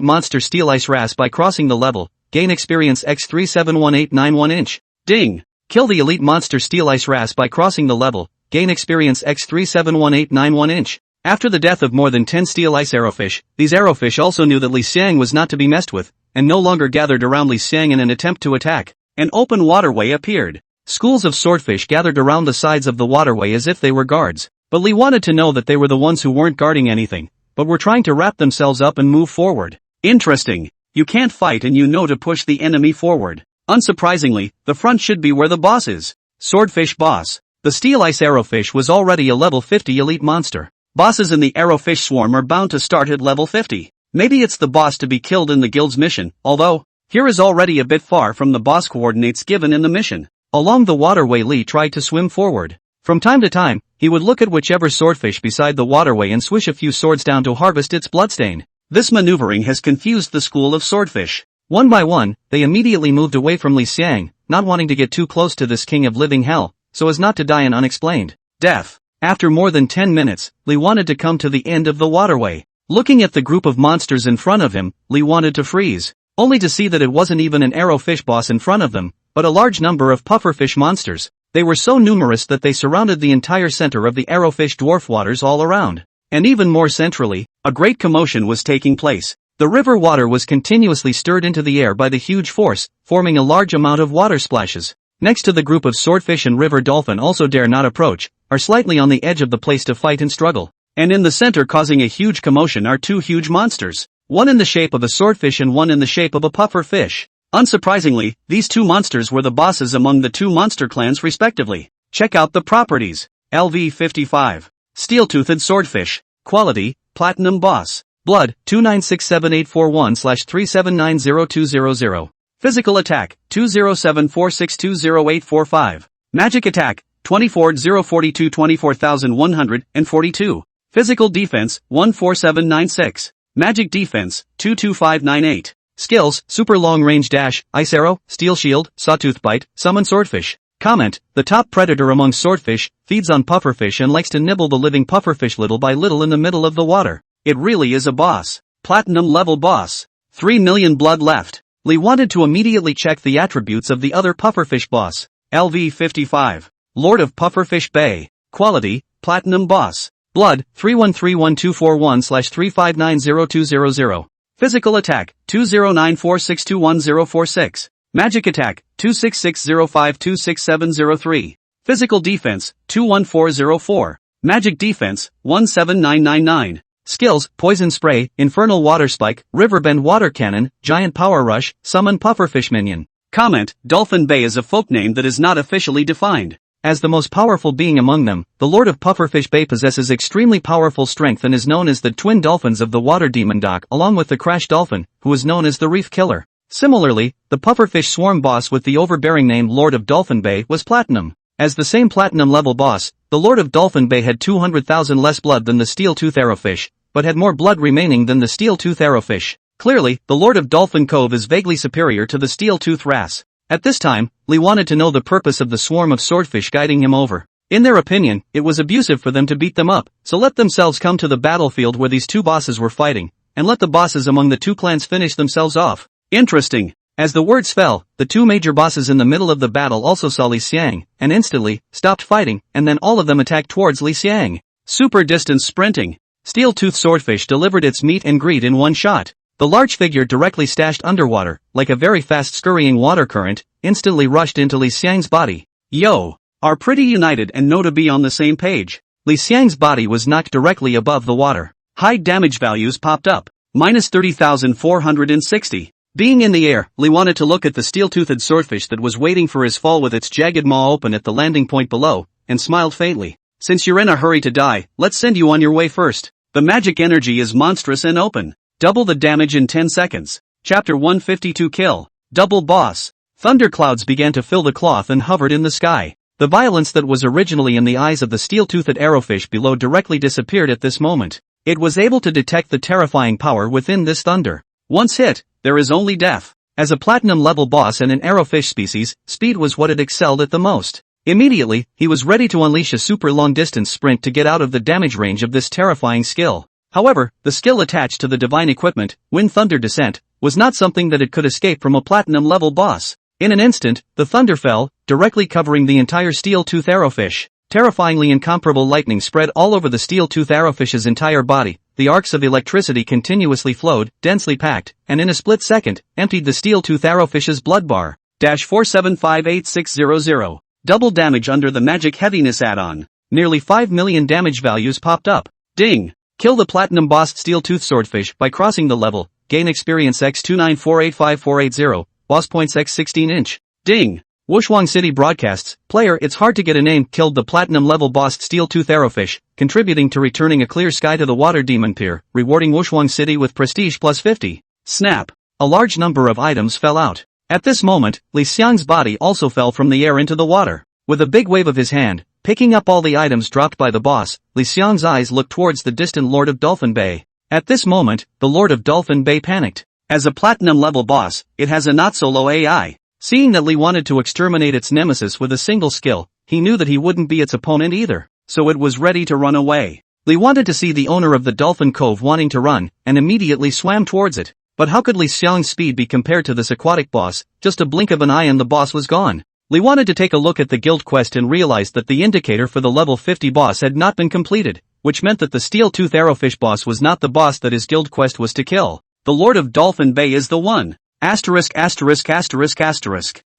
monster steel ice wrasse by crossing the level, gain experience x 371891 inch. Ding! Kill the elite monster steel ice wrasse by crossing the level, gain experience x 371891 inch. After the death of more than 10 steel ice arrowfish, these arrowfish also knew that Li Xiang was not to be messed with, and no longer gathered around Li Xiang in an attempt to attack. An open waterway appeared. Schools of swordfish gathered around the sides of the waterway as if they were guards, but Li wanted to know that they were the ones who weren't guarding anything, but were trying to wrap themselves up and move forward. Interesting. You can't fight and you know to push the enemy forward. Unsurprisingly, the front should be where the boss is. Swordfish Boss. The steel ice arrowfish was already a level 50 elite monster. Bosses in the arrowfish swarm are bound to start at level 50. Maybe it's the boss to be killed in the guild's mission, although, here is already a bit far from the boss coordinates given in the mission. Along the waterway Lee tried to swim forward. From time to time, he would look at whichever swordfish beside the waterway and swish a few swords down to harvest its bloodstain. This maneuvering has confused the school of swordfish. One by one, they immediately moved away from Li Xiang, not wanting to get too close to this king of living hell, so as not to die an unexplained death. After more than 10 minutes, Li wanted to come to the end of the waterway. Looking at the group of monsters in front of him, Li wanted to freeze, only to see that it wasn't even an arrowfish boss in front of them, but a large number of pufferfish monsters. They were so numerous that they surrounded the entire center of the arrowfish dwarf waters all around. And even more centrally, a great commotion was taking place. The river water was continuously stirred into the air by the huge force, forming a large amount of water splashes. Next to the group of swordfish and river dolphin also dare not approach, are slightly on the edge of the place to fight and struggle. And in the center causing a huge commotion are 2 huge monsters, one in the shape of a swordfish and one in the shape of a puffer fish. Unsurprisingly, these 2 monsters were the bosses among the 2 monster clans respectively. Check out the properties. LV 55. Steel-toothed swordfish. Quality, Platinum Boss. Blood, 2967841/3790200. Physical attack, 20746208845. Magic attack, 24042 Physical defense, 14796. Magic defense, 22598. Skills, super long range dash, ice arrow, steel shield, sawtooth bite, summon swordfish. Comment, the top predator among swordfish, feeds on pufferfish and likes to nibble the living pufferfish little by little in the middle of the water. It really is a boss. Platinum level boss. 3 million blood left. Lee wanted to immediately check the attributes of the other pufferfish boss. LV 55. Lord of Pufferfish Bay. Quality, Platinum Boss. Blood, 3131241/3590200. Physical attack, 20946211046. Magic attack, 26605267003. Physical defense, 21404. Magic defense, 17999. Skills, Poison Spray, Infernal Water Spike, Riverbend Water Cannon, Giant Power Rush, Summon Pufferfish Minion. Comment, Dolphin Bay is a folk name that is not officially defined. As the most powerful being among them, the Lord of Pufferfish Bay possesses extremely powerful strength and is known as the twin dolphins of the water demon dock along with the Crash Dolphin, who is known as the Reef Killer. Similarly, the Pufferfish Swarm boss with the overbearing name Lord of Dolphin Bay was Platinum. As the same Platinum level boss, the Lord of Dolphin Bay had 200,000 less blood than the Steel Tooth Arrowfish, but had more blood remaining than the Steel Tooth Arrowfish. Clearly, the Lord of Dolphin Cove is vaguely superior to the Steel Tooth Wrasse. At this time, Lee wanted to know the purpose of the swarm of swordfish guiding him over. In their opinion, it was abusive for them to beat them up, so let themselves come to the battlefield where these two bosses were fighting, and let the bosses among the two clans finish themselves off. Interesting. As the words fell, the two major bosses in the middle of the battle also saw Li Xiang, and instantly, stopped fighting, and then all of them attacked towards Li Xiang. Super distance sprinting. Steel-toothed swordfish delivered its meet and greet in one shot. The large figure directly stashed underwater, like a very fast scurrying water current, instantly rushed into Li Xiang's body. Yo! Are pretty united and know to be on the same page. Li Xiang's body was knocked directly above the water. High damage values popped up. Minus 30,460. Being in the air, Li wanted to look at the steel-toothed swordfish that was waiting for his fall with its jagged maw open at the landing point below, and smiled faintly. Since you're in a hurry to die, let's send you on your way first. The magic energy is monstrous and open. Double the damage in 10 seconds. Chapter 152 Kill. Double Boss. Thunderclouds began to fill the cloth and hovered in the sky. The violence that was originally in the eyes of the steel-toothed arrowfish below directly disappeared at this moment. It was able to detect the terrifying power within this thunder. Once hit, there is only death. As a platinum-level boss and an arrowfish species, speed was what it excelled at the most. Immediately, he was ready to unleash a super long-distance sprint to get out of the damage range of this terrifying skill. However, the skill attached to the divine equipment, Wind Thunder Descent, was not something that it could escape from a platinum-level boss. In an instant, the thunder fell, directly covering the entire steel-tooth arrowfish. Terrifyingly incomparable lightning spread all over the steel-tooth arrowfish's entire body. The arcs of electricity continuously flowed, densely packed, and in a split second, emptied the steel-tooth arrowfish's blood bar. 4758,600. Double damage under the magic heaviness add-on. Nearly 5 million damage values popped up. Ding! Kill the platinum boss steel-tooth swordfish by crossing the level. Gain experience x29485,480. Boss points x 16-inch. Ding! Wushuang City broadcasts, player it's hard to get a name, killed the platinum-level boss steel-tooth arrowfish, contributing to returning a clear sky to the water demon pier, rewarding Wushuang City with prestige plus 50. Snap! A large number of items fell out. At this moment, Li Xiang's body also fell from the air into the water. With a big wave of his hand, picking up all the items dropped by the boss, Li Xiang's eyes looked towards the distant Lord of Dolphin Bay. At this moment, the Lord of Dolphin Bay panicked. As a platinum-level boss, it has a not-so-low AI. Seeing that Li wanted to exterminate its nemesis with a single skill, he knew that he wouldn't be its opponent either, so it was ready to run away. Li wanted to see the owner of the Dolphin Cove wanting to run, and immediately swam towards it. But how could Li Xiang's speed be compared to this aquatic boss? Just a blink of an eye and the boss was gone. Li wanted to take a look at the guild quest and realized that the indicator for the level 50 boss had not been completed, which meant that the steel-tooth arrowfish boss was not the boss that his guild quest was to kill. The Lord of Dolphin Bay is the one. Asterisk.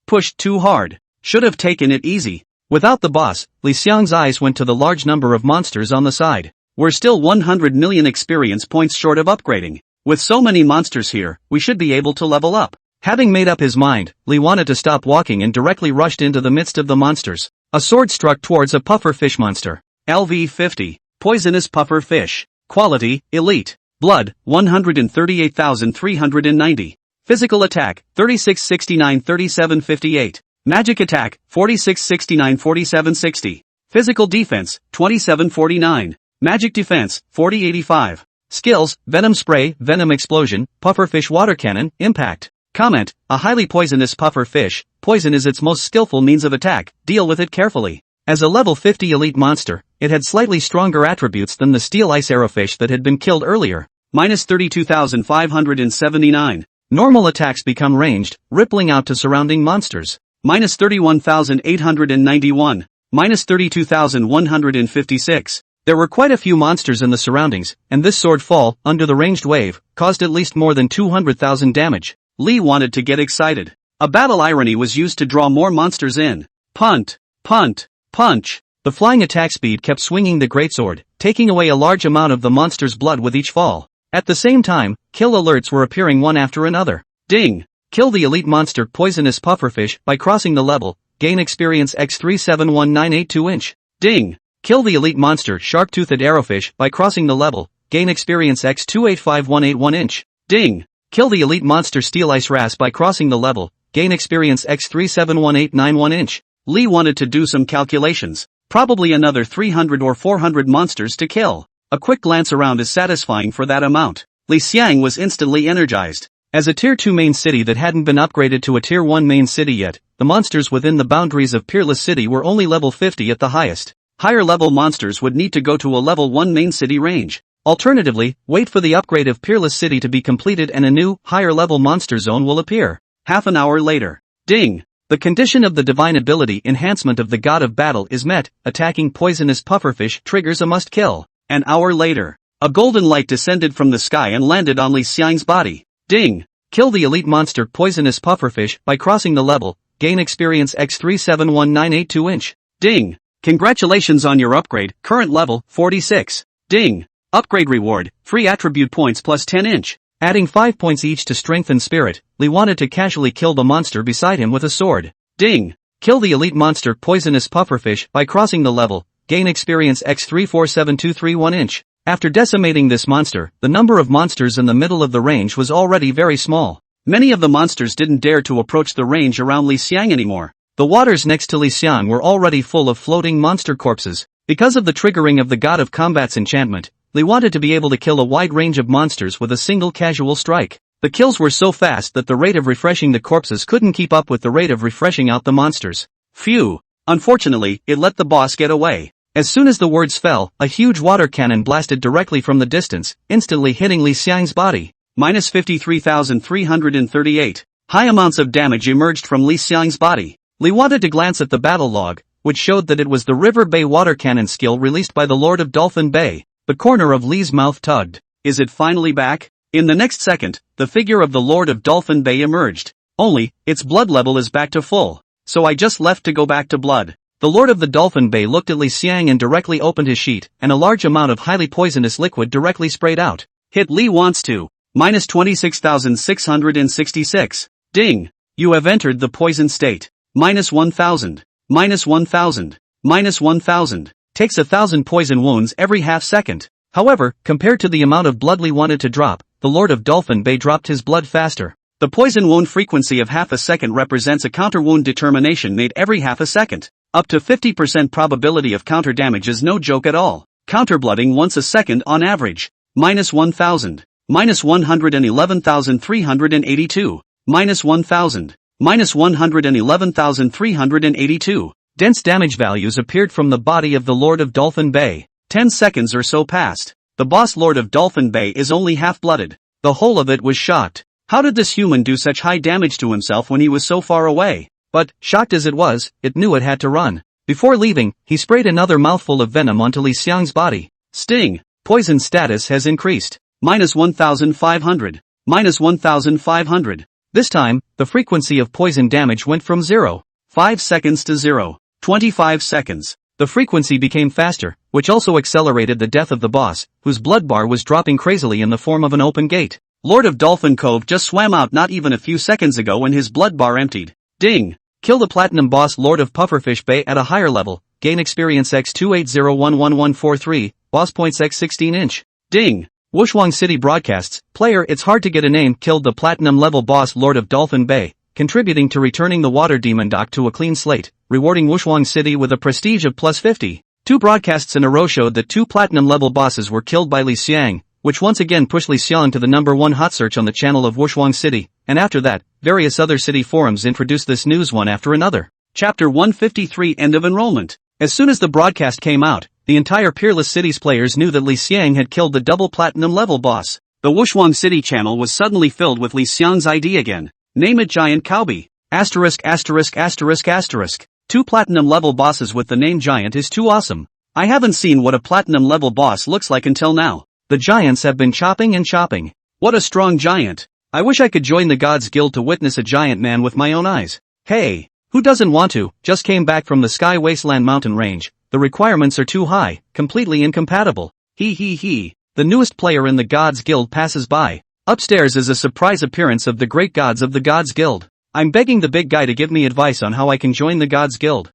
Pushed too hard. Should have taken it easy. Without the boss, Li Xiang's eyes went to the large number of monsters on the side. We're still 100 million experience points short of upgrading. With so many monsters here, we should be able to level up. Having made up his mind, Li wanted to stop walking and directly rushed into the midst of the monsters. A sword struck towards a puffer fish monster. LV 50. Poisonous puffer fish. Quality, Elite. Blood, 138,390. Physical attack, 3669 3758. Magic attack, 4669 4760. Physical defense, 2749. Magic defense, 4085. Skills, Venom Spray, Venom Explosion, Pufferfish Water Cannon, Impact. Comment, a highly poisonous puffer fish, poison is its most skillful means of attack, deal with it carefully. As a level 50 elite monster, it had slightly stronger attributes than the steel ice arrowfish that had been killed earlier. Minus 32,579. Normal attacks become ranged, rippling out to surrounding monsters. Minus 31,891. Minus 32,156. There were quite a few monsters in the surroundings, and this sword fall, under the ranged wave, caused at least more than 200,000 damage. Li wanted to get excited. A battle irony was used to draw more monsters in. Punt, punt, punch. The flying attack speed kept swinging the greatsword, taking away a large amount of the monster's blood with each fall. At the same time, kill alerts were appearing one after another. Ding! Kill the elite monster poisonous pufferfish by crossing the level, gain experience x 371982-inch. Ding! Kill the elite monster shark-toothed arrowfish by crossing the level, gain experience x 285181-inch. Ding! Kill the elite monster steel ice wrasse by crossing the level, gain experience x 371891-inch. Li wanted to do some calculations. Probably another 300 or 400 monsters to kill. A quick glance around is satisfying for that amount. Li Xiang was instantly energized. As a Tier 2 main city that hadn't been upgraded to a Tier 1 main city yet, the monsters within the boundaries of Peerless City were only level 50 at the highest. higher level monsters would need to go to a level 1 main city range. Alternatively, wait for the upgrade of Peerless City to be completed and a new, higher level monster zone will appear. Half an hour later. Ding! The condition of the divine ability enhancement of the god of battle is met, attacking poisonous pufferfish triggers a must kill. An hour later. A golden light descended from the sky and landed on Li Xiang's body. Ding! Kill the elite monster poisonous pufferfish by crossing the level, gain experience x371982 inch. Ding! Congratulations on your upgrade, current level, 46. Ding! Upgrade reward, free attribute points plus 10 inch. Adding 5 points each to strength and spirit, Li wanted to casually kill the monster beside him with a sword. Ding! Kill the elite monster poisonous pufferfish by crossing the level, gain experience x347231 inch. After decimating this monster, the number of monsters in the middle of the range was already very small. Many of the monsters didn't dare to approach the range around Li Xiang anymore. The waters next to Li Xiang were already full of floating monster corpses. Because of the triggering of the God of Combat's enchantment, Li wanted to be able to kill a wide range of monsters with a single casual strike. The kills were so fast that the rate of refreshing the corpses couldn't keep up with the rate of refreshing out the monsters. Phew! Unfortunately, it let the boss get away. As soon as the words fell, a huge water cannon blasted directly from the distance, instantly hitting Li Xiang's body. Minus 53,338. High amounts of damage emerged from Li Xiang's body. Li wanted to glance at the battle log, which showed that it was the River Bay water cannon skill released by the Lord of Dolphin Bay. The corner of Li's mouth tugged. Is it finally back? In the next second, the figure of the Lord of Dolphin Bay emerged. Only, its blood level is back to full. So I just left to go back to blood. The Lord of the Dolphin Bay looked at Li Xiang and directly opened his sheet, and a large amount of highly poisonous liquid directly sprayed out. Hit Li wants to. Minus 26,666. Ding! You have entered the poison state. Minus 1,000. Minus 1,000. Minus 1,000. Takes 1,000 poison wounds every half second. However, compared to the amount of blood Li wanted to drop, the Lord of Dolphin Bay dropped his blood faster. The poison wound frequency of half a second represents a counter wound determination made every half a second. Up to 50% probability of counter damage is no joke at all. Counterblooding once a second on average. Minus 1,000. Minus 111,382. Minus 1,000. Minus 111,382. Dense damage values appeared from the body of the Lord of Dolphin Bay. 10 seconds or so passed. The boss Lord of Dolphin Bay is only half-blooded. The whole of it was shocked. How did this human do such high damage to himself when he was so far away? But, shocked as it was, it knew it had to run. Before leaving, he sprayed another mouthful of venom onto Li Xiang's body. Sting. Poison status has increased. Minus 1,500. Minus 1,500. This time, the frequency of poison damage went from 0.5 seconds to 0.25 seconds. The frequency became faster, which also accelerated the death of the boss, whose blood bar was dropping crazily in the form of an open gate. Lord of Dolphin Cove just swam out not even a few seconds ago and his blood bar emptied. Ding! Kill the platinum boss Lord of Pufferfish Bay at a higher level, gain experience x28011143, boss points x16 inch. Ding! Wushuang City broadcasts, player it's hard to get a name killed the platinum level boss Lord of Dolphin Bay, contributing to returning the water demon dock to a clean slate, rewarding Wushuang City with a prestige of plus 50. 2 broadcasts in a row showed that 2 platinum level bosses were killed by Li Xiang, which once again pushed Li Xiang to the #1 hot search on the channel of Wushuang City, and after that, various other city forums introduced this news one after another. Chapter 153 End of Enrollment. As soon as the broadcast came out, the entire Peerless City's players knew that Li Xiang had killed the double platinum level boss. The Wushuang City channel was suddenly filled with Li Xiang's ID again. Name it Giant Cowbie. Asterisk asterisk asterisk asterisk. 2 platinum level bosses with the name Giant is too awesome. I haven't seen what a platinum level boss looks like until now. The giants have been chopping and chopping. What a strong giant. I wish I could join the Gods Guild to witness a giant man with my own eyes. Hey, who doesn't want to? Just came back from the Sky Wasteland mountain range. The requirements are too high, completely incompatible. He. The newest player in the Gods Guild passes by. Upstairs is a surprise appearance of the great gods of the Gods Guild. I'm begging the big guy to give me advice on how I can join the Gods Guild.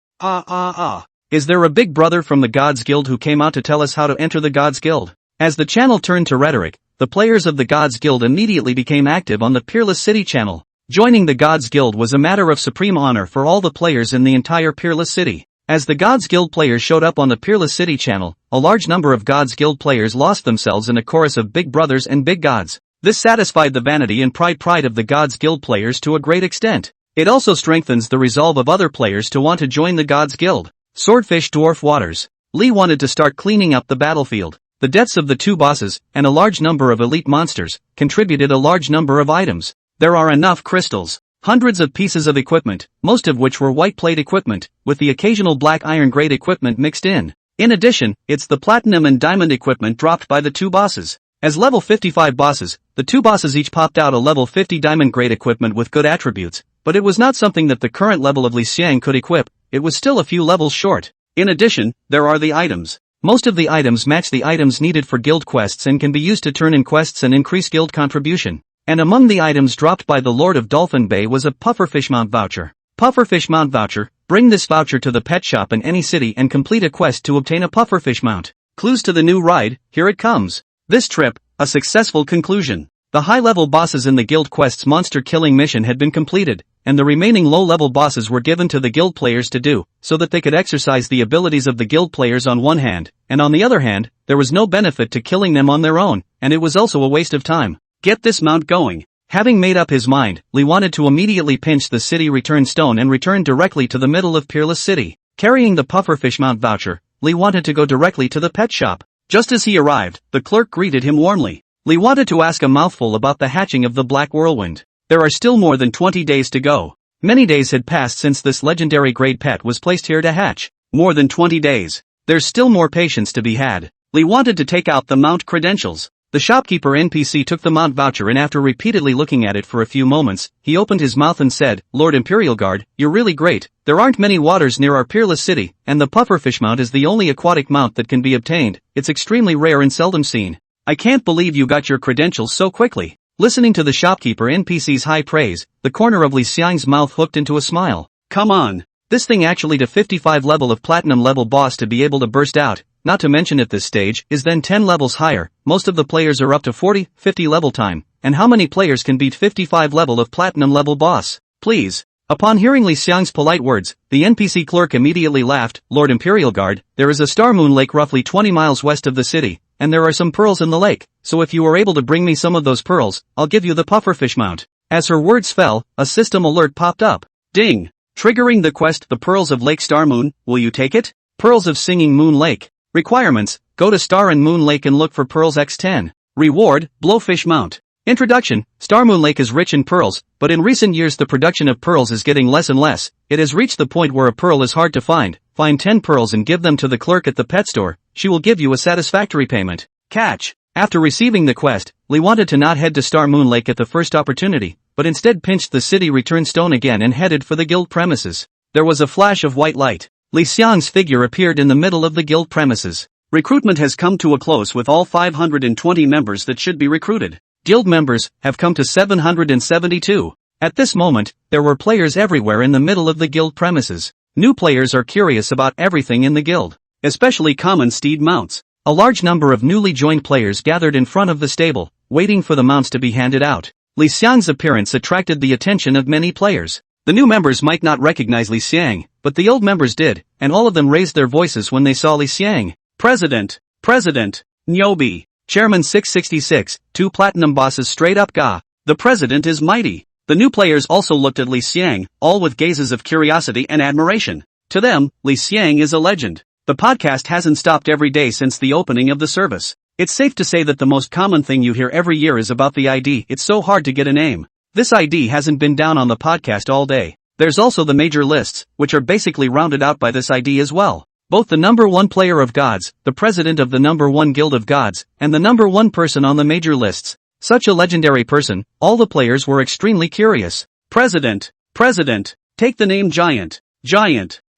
Is there a big brother from the Gods Guild who came out to tell us how to enter the Gods Guild? As the channel turned to rhetoric, the players of the Gods Guild immediately became active on the Peerless City channel. Joining the Gods Guild was a matter of supreme honor for all the players in the entire Peerless City. As the Gods Guild players showed up on the Peerless City channel, a large number of Gods Guild players lost themselves in a chorus of big brothers and big gods. This satisfied the vanity and pride of the Gods Guild players to a great extent. It also strengthens the resolve of other players to want to join the Gods Guild. Swordfish Dwarf Waters. Lee wanted to start cleaning up the battlefield. The deaths of the two bosses, and a large number of elite monsters, contributed a large number of items. There are enough crystals, hundreds of pieces of equipment, most of which were white plate equipment, with the occasional black iron grade equipment mixed in. In addition, it's the platinum and diamond equipment dropped by the two bosses. As level 55 bosses, the two bosses each popped out a level 50 diamond grade equipment with good attributes, but it was not something that the current level of Li Xiang could equip. It was still a few levels short. In addition, there are the items. Most of the items match the items needed for guild quests and can be used to turn in quests and increase guild contribution. And among the items dropped by the Lord of Dolphin Bay was a pufferfish mount voucher. Pufferfish mount voucher. Bring this voucher to the pet shop in any city and complete a quest to obtain a pufferfish mount. Clues to the new ride, here it comes. This trip, a successful conclusion. The high-level bosses in the guild quest's monster killing mission had been completed, and the remaining low-level bosses were given to the guild players to do, so that they could exercise the abilities of the guild players on one hand, and on the other hand, there was no benefit to killing them on their own, and it was also a waste of time. Get this mount going. Having made up his mind, Lee wanted to immediately pinch the city return stone and return directly to the middle of Peerless City. Carrying the pufferfish mount voucher, Lee wanted to go directly to the pet shop. Just as he arrived, the clerk greeted him warmly. Lee wanted to ask a mouthful about the hatching of the Black Whirlwind. There are still more than 20 days to go. Many days had passed since this legendary grade pet was placed here to hatch. More than 20 days. There's still more patience to be had. Lee wanted to take out the mount credentials. The shopkeeper NPC took the mount voucher and after repeatedly looking at it for a few moments, he opened his mouth and said, Lord Imperial Guard, you're really great. There aren't many waters near our Peerless City, and the pufferfish mount is the only aquatic mount that can be obtained. It's extremely rare and seldom seen. I can't believe you got your credentials so quickly. Listening to the shopkeeper NPC's high praise, the corner of Li Xiang's mouth hooked into a smile. Come on. This thing actually to 55 level of platinum level boss to be able to burst out, not to mention at this stage, is then 10 levels higher. Most of the players are up to 40, 50 level time, and how many players can beat 55 level of platinum level boss? Please. Upon hearing Li Xiang's polite words, the NPC clerk immediately laughed. Lord Imperial Guard, there is a Star Moon Lake roughly 20 miles west of the city, and there are some pearls in the lake, so if you are able to bring me some of those pearls, I'll give you the pufferfish mount. As her words fell, a system alert popped up. Ding! Triggering the quest The Pearls of Lake Star Moon, will you take it? Pearls of Singing Moon Lake. Requirements, go to Star and Moon Lake and look for Pearls X10. Reward, Blowfish Mount. Introduction, Star Moon Lake is rich in pearls, but in recent years the production of pearls is getting less and less. It has reached the point where a pearl is hard to find. Find 10 pearls and give them to the clerk at the pet store. She will give you a satisfactory payment. Catch. After receiving the quest, Lee wanted to not head to Star Moon Lake at the first opportunity, but instead pinched the city return stone again and headed for the guild premises. There was a flash of white light. Li Xiang's figure appeared in the middle of the guild premises. Recruitment has come to a close with all 520 members that should be recruited. Guild members have come to 772. At this moment, there were players everywhere in the middle of the guild premises. New players are curious about everything in the guild, especially common steed mounts. A large number of newly joined players gathered in front of the stable, waiting for the mounts to be handed out. Li Xiang's appearance attracted the attention of many players. The new members might not recognize Li Xiang, but the old members did, and all of them raised their voices when they saw Li Xiang. President, Nyobi, Chairman 666, 2 platinum bosses straight up ga. The president is mighty. The new players also looked at Li Xiang, all with gazes of curiosity and admiration. To them, Li Xiang is a legend. The podcast hasn't stopped every day since the opening of the service. It's safe to say that the most common thing you hear every year is about the ID. It's so hard to get a name. This ID hasn't been down on the podcast all day. There's also the major lists, which are basically rounded out by this ID as well. Both the number 1 player of gods, the president of the number 1 guild of gods, and the number 1 person on the major lists. Such a legendary person, all the players were extremely curious. President, take the name Giant.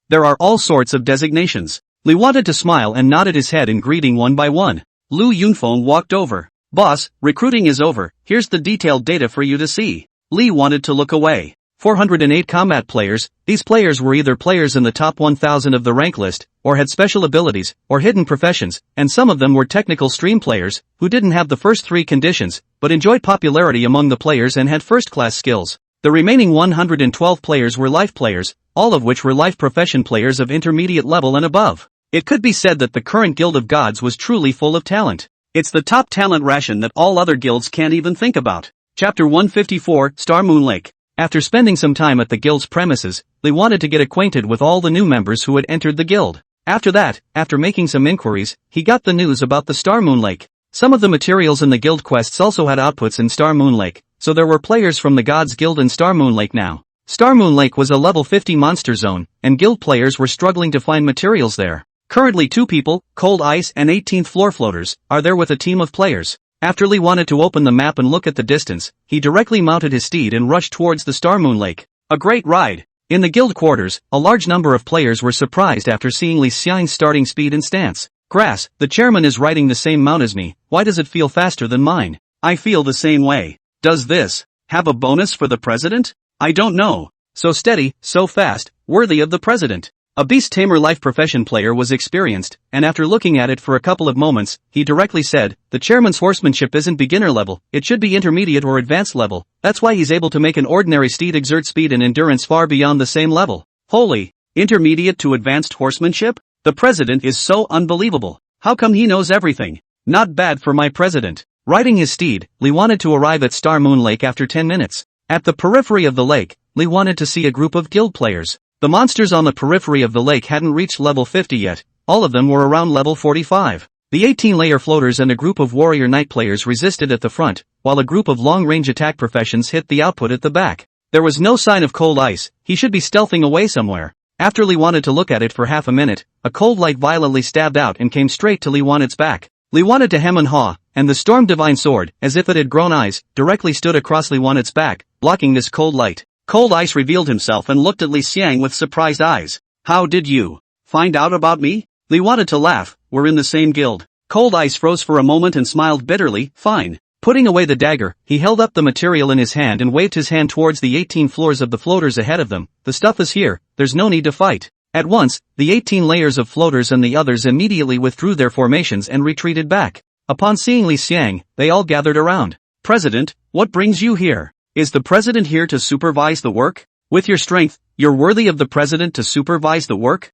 There are all sorts of designations. Li wanted to smile and nodded his head in greeting one by one. Lu Yunfeng walked over. Boss, recruiting is over, here's the detailed data for you to see. Li wanted to look away. 408 combat players, these players were either players in the top 1000 of the rank list, or had special abilities, or hidden professions, and some of them were technical stream players, who didn't have the first 3 conditions, but enjoyed popularity among the players and had first-class skills. The remaining 112 players were life players, all of which were life profession players of intermediate level and above. It could be said that the current Guild of Gods was truly full of talent. It's the top talent ration that all other guilds can't even think about. Chapter 154, Star Moon Lake. After spending some time at the guild's premises, they wanted to get acquainted with all the new members who had entered the guild. After that, after making some inquiries, he got the news about the Star Moon Lake. Some of the materials in the guild quests also had outputs in Star Moon Lake, so there were players from the Gods Guild in Star Moon Lake now. Star Moon Lake was a level 50 monster zone, and guild players were struggling to find materials there. Currently 2 people, Cold Ice and 18th Floor Floaters, are there with a team of players. After Lee wanted to open the map and look at the distance, he directly mounted his steed and rushed towards the Star Moon Lake. A great ride. In the guild quarters, a large number of players were surprised after seeing Lee Xiang's starting speed and stance. Grass, the chairman is riding the same mount as me, why does it feel faster than mine? I feel the same way. Does this have a bonus for the president? I don't know. So steady, so fast, worthy of the president. A beast tamer life profession player was experienced, and after looking at it for a couple of moments, he directly said, the chairman's horsemanship isn't beginner level, it should be intermediate or advanced level, that's why he's able to make an ordinary steed exert speed and endurance far beyond the same level. Holy, intermediate to advanced horsemanship? The president is so unbelievable. How come he knows everything? Not bad for my president. Riding his steed, Lee wanted to arrive at Star Moon Lake after 10 minutes. At the periphery of the lake, Lee wanted to see a group of guild players. The monsters on the periphery of the lake hadn't reached level 50 yet, all of them were around level 45. The 18-layer floaters and a group of warrior knight players resisted at the front, while a group of long-range attack professions hit the output at the back. There was no sign of Cold Ice, he should be stealthing away somewhere. After Lee wanted to look at it for half a minute, a cold light violently stabbed out and came straight to Lee Wanted's back. Lee Wanted to hem and haw, and the Storm Divine Sword, as if it had grown eyes, directly stood across Lee Wanted's back, blocking this cold light. Cold Ice revealed himself and looked at Lee Xiang with surprised eyes. How did you find out about me? Lee wanted to laugh, we're in the same guild. Cold Ice froze for a moment and smiled bitterly, fine. Putting away the dagger, he held up the material in his hand and waved his hand towards the 18 floors of the floaters ahead of them. The stuff is here, there's no need to fight. At once, the 18 layers of floaters and the others immediately withdrew their formations and retreated back. Upon seeing Lee Xiang, they all gathered around. President, what brings you here? Is the president here to supervise the work? With your strength, you're worthy of the president to supervise the work?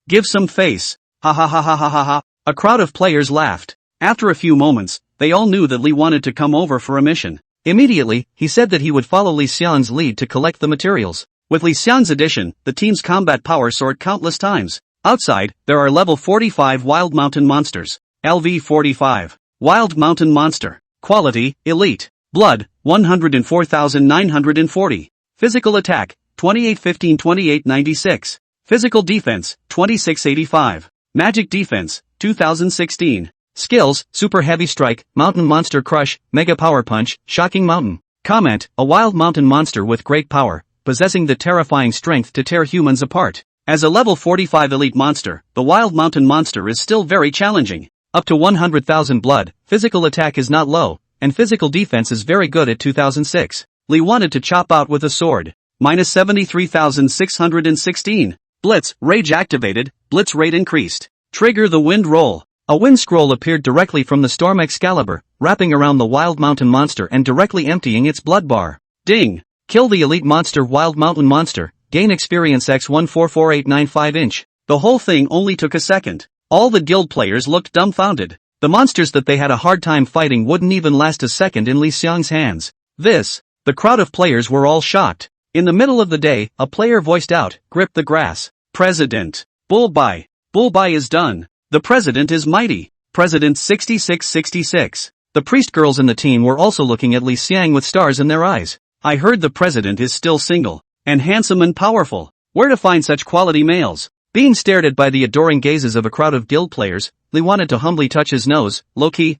Give some face. Ha ha ha ha ha ha ha. A crowd of players laughed. After a few moments, they all knew that Lee wanted to come over for a mission. Immediately, he said that he would follow Lee Xiang's lead to collect the materials. With Lee Xiang's addition, the team's combat power soared countless times. Outside, there are level 45 Wild Mountain Monsters. LV 45. Wild Mountain Monster. Quality, Elite. Blood, 104,940. Physical attack, 2815-2896. Physical defense, 2685. Magic defense, 2016. Skills, Super Heavy Strike, Mountain Monster Crush, Mega Power Punch, Shocking Mountain. Comment, a wild mountain monster with great power, possessing the terrifying strength to tear humans apart. As a level 45 elite monster, the wild mountain monster is still very challenging. Up to 100,000 blood, physical attack is not low, and physical defense is very good at 2006. Lee wanted to chop out with a sword. Minus 73,616. Blitz, rage activated, blitz rate increased. Trigger the wind roll. A wind scroll appeared directly from the Storm Excalibur, wrapping around the wild mountain monster and directly emptying its blood bar. Ding! Kill the elite monster Wild Mountain Monster, gain experience x 144895 inch. The whole thing only took a second. All the guild players looked dumbfounded. The monsters that they had a hard time fighting wouldn't even last a second in Lee Xiang's hands. The crowd of players were all shocked. In the middle of the day, a player voiced out, grip the grass. President. Bullby. Bullby is done. The president is mighty. President 6666. The priest girls in the team were also looking at Lee Xiang with stars in their eyes. I heard the president is still single, and handsome and powerful. Where to find such quality males? Being stared at by the adoring gazes of a crowd of guild players, Lee wanted to humbly touch his nose. Low-key.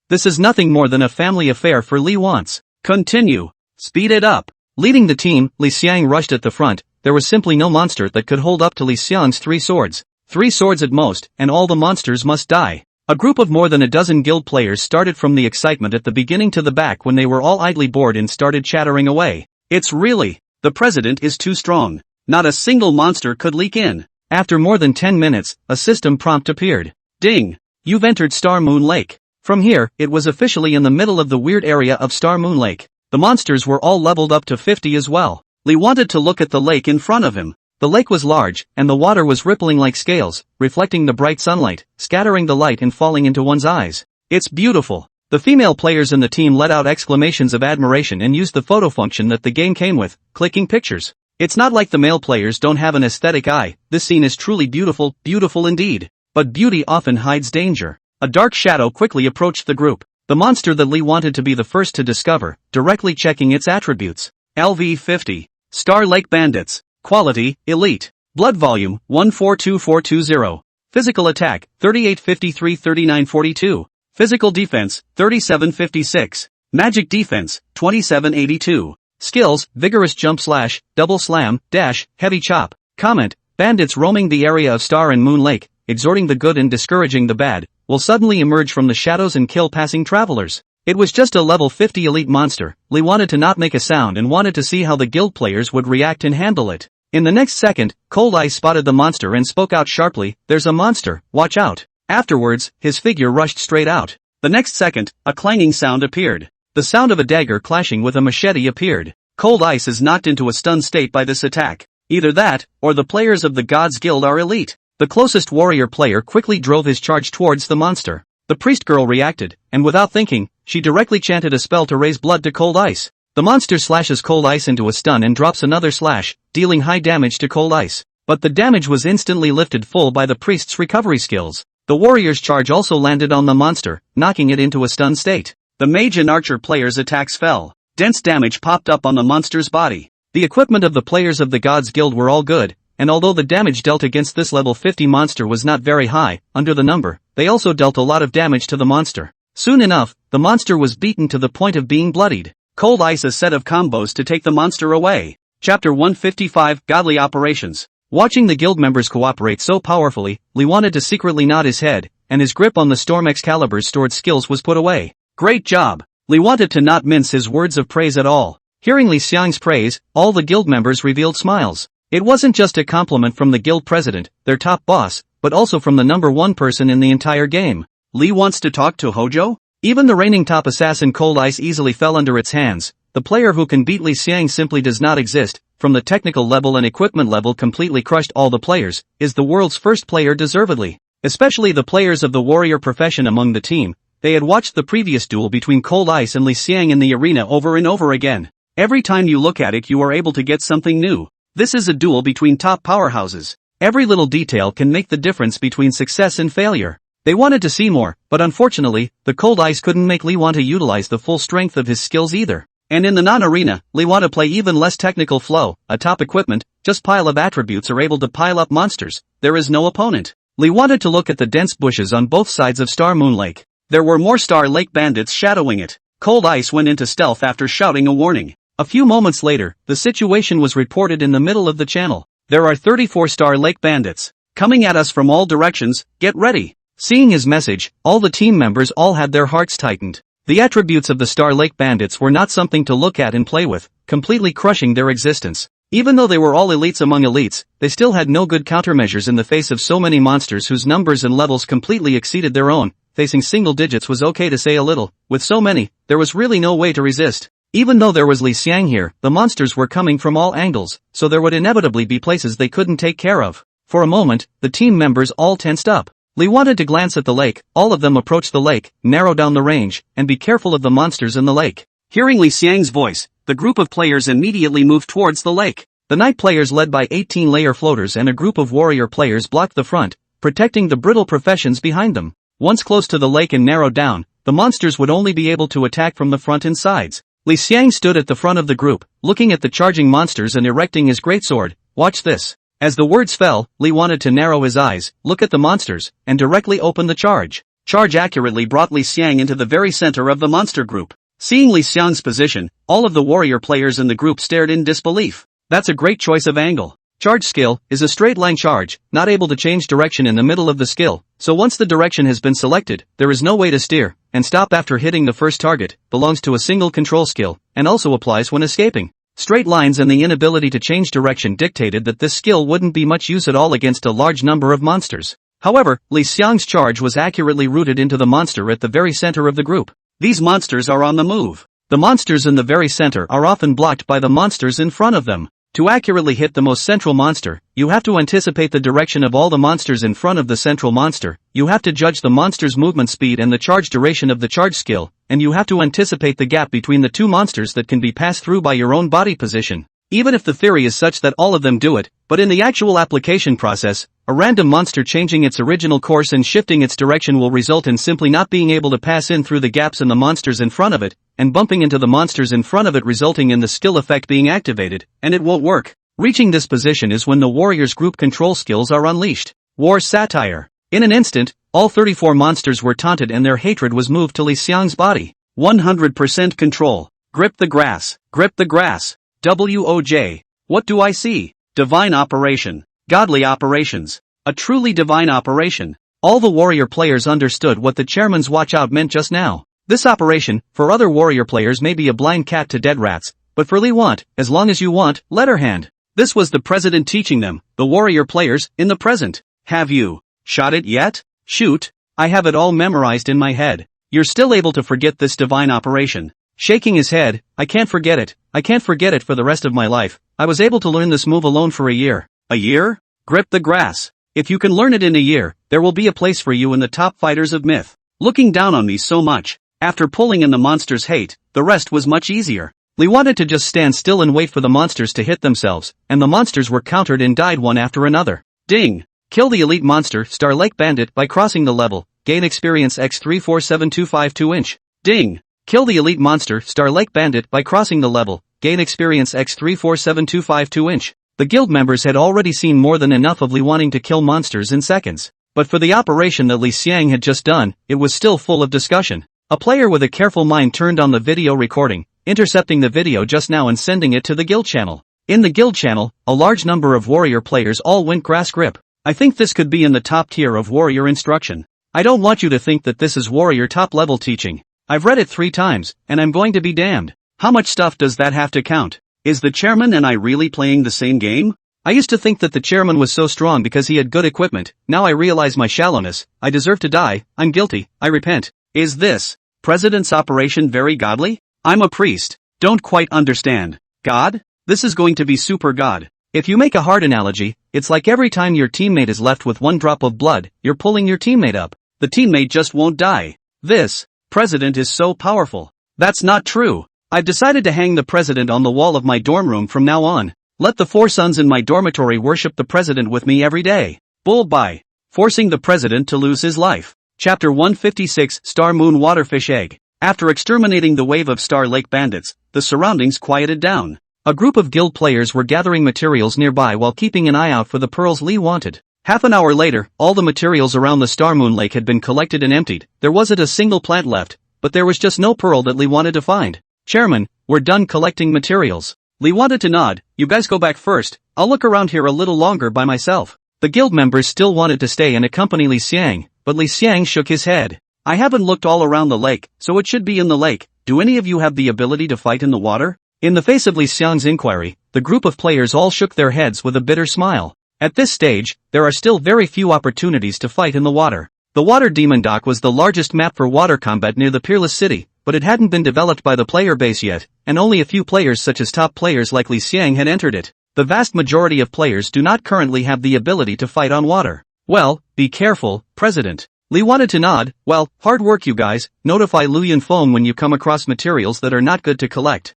This is nothing more than a family affair for Lee wants. Continue. Speed it up. Leading the team, Lee Xiang rushed at the front. There was simply no monster that could hold up to Lee Xiang's 3 swords. 3 swords at most, and all the monsters must die. A group of more than a dozen guild players started from the excitement at the beginning to the back when they were all idly bored and started chattering away. It's really, the president is too strong. Not a single monster could leak in. After more than 10 minutes, a system prompt appeared. Ding! You've entered Star Moon Lake. From here, it was officially in the middle of the weird area of Star Moon Lake. The monsters were all leveled up to 50 as well. Lee wanted to look at the lake in front of him. The lake was large, and the water was rippling like scales, reflecting the bright sunlight, scattering the light and falling into one's eyes. It's beautiful. The female players in the team let out exclamations of admiration and used the photo function that the game came with, clicking pictures. It's not like the male players don't have an aesthetic eye, this scene is truly beautiful, beautiful indeed. But beauty often hides danger. A dark shadow quickly approached the group. The monster that Lee wanted to be the first to discover, directly checking its attributes. LV50. Star Lake Bandits. Quality, Elite. Blood volume, 142420. Physical attack, 3853-3942. Physical defense, 3756. Magic defense, 2782. Skills, vigorous jump slash, double slam, dash, heavy chop. Comment, bandits roaming the area of Star and Moon Lake, exhorting the good and discouraging the bad, will suddenly emerge from the shadows and kill passing travelers. It was just a level 50 elite monster. Lee wanted to not make a sound and wanted to see how the guild players would react and handle it. In the next second, Cold Ice spotted the monster and spoke out sharply, "There's a monster, watch out." Afterwards, his figure rushed straight out. The next second, a clanging sound appeared. The sound of a dagger clashing with a machete appeared. Cold Ice is knocked into a stunned state by this attack. Either that, or the players of the Gods Guild are elite. The closest warrior player quickly drove his charge towards the monster. The priest girl reacted, and without thinking, she directly chanted a spell to raise blood to Cold Ice. The monster slashes Cold Ice into a stun and drops another slash, dealing high damage to Cold Ice. But the damage was instantly lifted full by the priest's recovery skills. The warrior's charge also landed on the monster, knocking it into a stun state. The mage and archer players' attacks fell. Dense damage popped up on the monster's body. The equipment of the players of the Gods Guild were all good, and although the damage dealt against this level 50 monster was not very high, under the number, they also dealt a lot of damage to the monster. Soon enough, the monster was beaten to the point of being bloodied. Cold Ice a set of combos to take the monster away. Chapter 155, Godly Operations. Watching the guild members cooperate so powerfully, Lee wanted to secretly nod his head, and his grip on the Storm Excalibur's stored skills was put away. Great job! Lee wanted to not mince his words of praise at all. Hearing Li Xiang's praise, all the guild members revealed smiles. It wasn't just a compliment from the guild president, their top boss, but also from the number one person in the entire game. Lee wants to talk to Hojo? Even the reigning top assassin Cold Ice easily fell under its hands. The player who can beat Li Xiang simply does not exist. From the technical level and equipment level completely crushed all the players, is the world's first player deservedly. Especially the players of the warrior profession among the team. They had watched the previous duel between Cold Ice and Li Xiang in the arena over and over again. Every time you look at it you are able to get something new. This is a duel between top powerhouses. Every little detail can make the difference between success and failure. They wanted to see more, but unfortunately, the Cold Ice couldn't make Lee want to utilize the full strength of his skills either. And in the non-arena, Lee want to play even less technical flow, a top equipment, just pile of attributes are able to pile up monsters. There is no opponent. Lee wanted to look at the dense bushes on both sides of Star Moon Lake. There were more Star Lake bandits shadowing it. Cold Ice went into stealth after shouting a warning. A few moments later, the situation was reported in the middle of the channel. There are 34 Star Lake bandits coming at us from all directions, get ready. Seeing his message, all the team members all had their hearts tightened. The attributes of the Star Lake bandits were not something to look at and play with, completely crushing their existence. Even though they were all elites among elites, they still had no good countermeasures in the face of so many monsters whose numbers and levels completely exceeded their own. Facing single digits was okay to say a little, with so many, there was really no way to resist. Even though there was Li Xiang here, the monsters were coming from all angles, so there would inevitably be places they couldn't take care of. For a moment, the team members all tensed up. Lee wanted to glance at the lake, all of them approach the lake, narrow down the range, and be careful of the monsters in the lake. Hearing Li Xiang's voice, the group of players immediately moved towards the lake. The night players led by 18 layer floaters and a group of warrior players blocked the front, protecting the brittle professions behind them. Once close to the lake and narrowed down, the monsters would only be able to attack from the front and sides. Li Xiang stood at the front of the group, looking at the charging monsters and erecting his greatsword. Watch this. As the words fell, Lee wanted to narrow his eyes, look at the monsters, and directly open the charge. Charge accurately brought Li Xiang into the very center of the monster group. Seeing Li Xiang's position, all of the warrior players in the group stared in disbelief. That's a great choice of angle. Charge skill is a straight line charge, not able to change direction in the middle of the skill, so once the direction has been selected, there is no way to steer, and stop after hitting the first target, belongs to a single control skill, and also applies when escaping. Straight lines and the inability to change direction dictated that this skill wouldn't be much use at all against a large number of monsters. However, Li Xiang's charge was accurately rooted into the monster at the very center of the group. These monsters are on the move. The monsters in the very center are often blocked by the monsters in front of them. To accurately hit the most central monster, you have to anticipate the direction of all the monsters in front of the central monster, you have to judge the monster's movement speed and the charge duration of the charge skill, and you have to anticipate the gap between the two monsters that can be passed through by your own body position. Even if the theory is such that all of them do it, but in the actual application process, a random monster changing its original course and shifting its direction will result in simply not being able to pass in through the gaps in the monsters in front of it, and bumping into the monsters in front of it, resulting in the skill effect being activated, and it won't work. Reaching this position is when the warrior's group control skills are unleashed. War satire. In an instant, all 34 monsters were taunted and their hatred was moved to Li Xiang's body. 100% control. Grip the grass. Grip the grass. WOJ. What do I see? Divine operation. Godly operations. A truly divine operation. All the warrior players understood what the chairman's watch out meant just now. This operation, for other warrior players, may be a blind cat to dead rats, but for Li want, as long as you want, let her hand. This was the president teaching them, the warrior players, in the present. Have you shot it yet? Shoot. I have it all memorized in my head. You're still able to forget this divine operation. Shaking his head, I can't forget it. I can't forget it for the rest of my life. I was able to learn this move alone for a year. A year? Grip the grass. If you can learn it in a year, there will be a place for you in the top fighters of myth. Looking down on me so much. After pulling in the monster's hate, the rest was much easier. Li wanted to just stand still and wait for the monsters to hit themselves, and the monsters were countered and died one after another. Ding! Kill the elite monster, Star Lake Bandit, by crossing the level. Gain experience x347252 inch. Ding! Kill the elite monster, Star Lake Bandit, by crossing the level. Gain experience x347252 inch. The guild members had already seen more than enough of Li wanting to kill monsters in seconds. But for the operation that Li Xiang had just done, it was still full of discussion. A player with a careful mind turned on the video recording, intercepting the video just now and sending it to the guild channel. In the guild channel, a large number of warrior players all went grass grip. I think this could be in the top tier of warrior instruction. I don't want you to think that this is warrior top level teaching. I've read it 3 times, and I'm going to be damned. How much stuff does that have to count? Is the chairman and I really playing the same game? I used to think that the chairman was so strong because he had good equipment. Now I realize my shallowness. I deserve to die. I'm guilty. I repent. Is this president's operation very godly? I'm a priest. Don't quite understand. God? This is going to be super God. If you make a hard analogy, it's like every time your teammate is left with 1 drop of blood, you're pulling your teammate up. The teammate just won't die. This president is so powerful. That's not true. I've decided to hang the president on the wall of my dorm room from now on. Let the 4 sons in my dormitory worship the president with me every day. Bull bye. Forcing the president to lose his life. Chapter 156, Star Moon Waterfish Egg. After exterminating the wave of Star Lake bandits, the surroundings quieted down. A group of guild players were gathering materials nearby while keeping an eye out for the pearls Li wanted. Half an hour later, all the materials around the Star Moon Lake had been collected and emptied. There wasn't a single plant left, but there was just no pearl that Li wanted to find. Chairman, we're done collecting materials. Li wanted to nod. You guys go back first. I'll look around here a little longer by myself. The guild members still wanted to stay and accompany Li Xiang, but Li Xiang shook his head. I haven't looked all around the lake, so it should be in the lake. Do any of you have the ability to fight in the water? In the face of Li Xiang's inquiry, the group of players all shook their heads with a bitter smile. At this stage, there are still very few opportunities to fight in the water. The Water Demon Dock was the largest map for water combat near the Peerless City, but it hadn't been developed by the player base yet, and only a few players such as top players like Li Xiang had entered it. The vast majority of players do not currently have the ability to fight on water. Well, be careful, President. Li wanted to nod. Well, hard work you guys. Notify Lu Yunfeng when you come across materials that are not good to collect.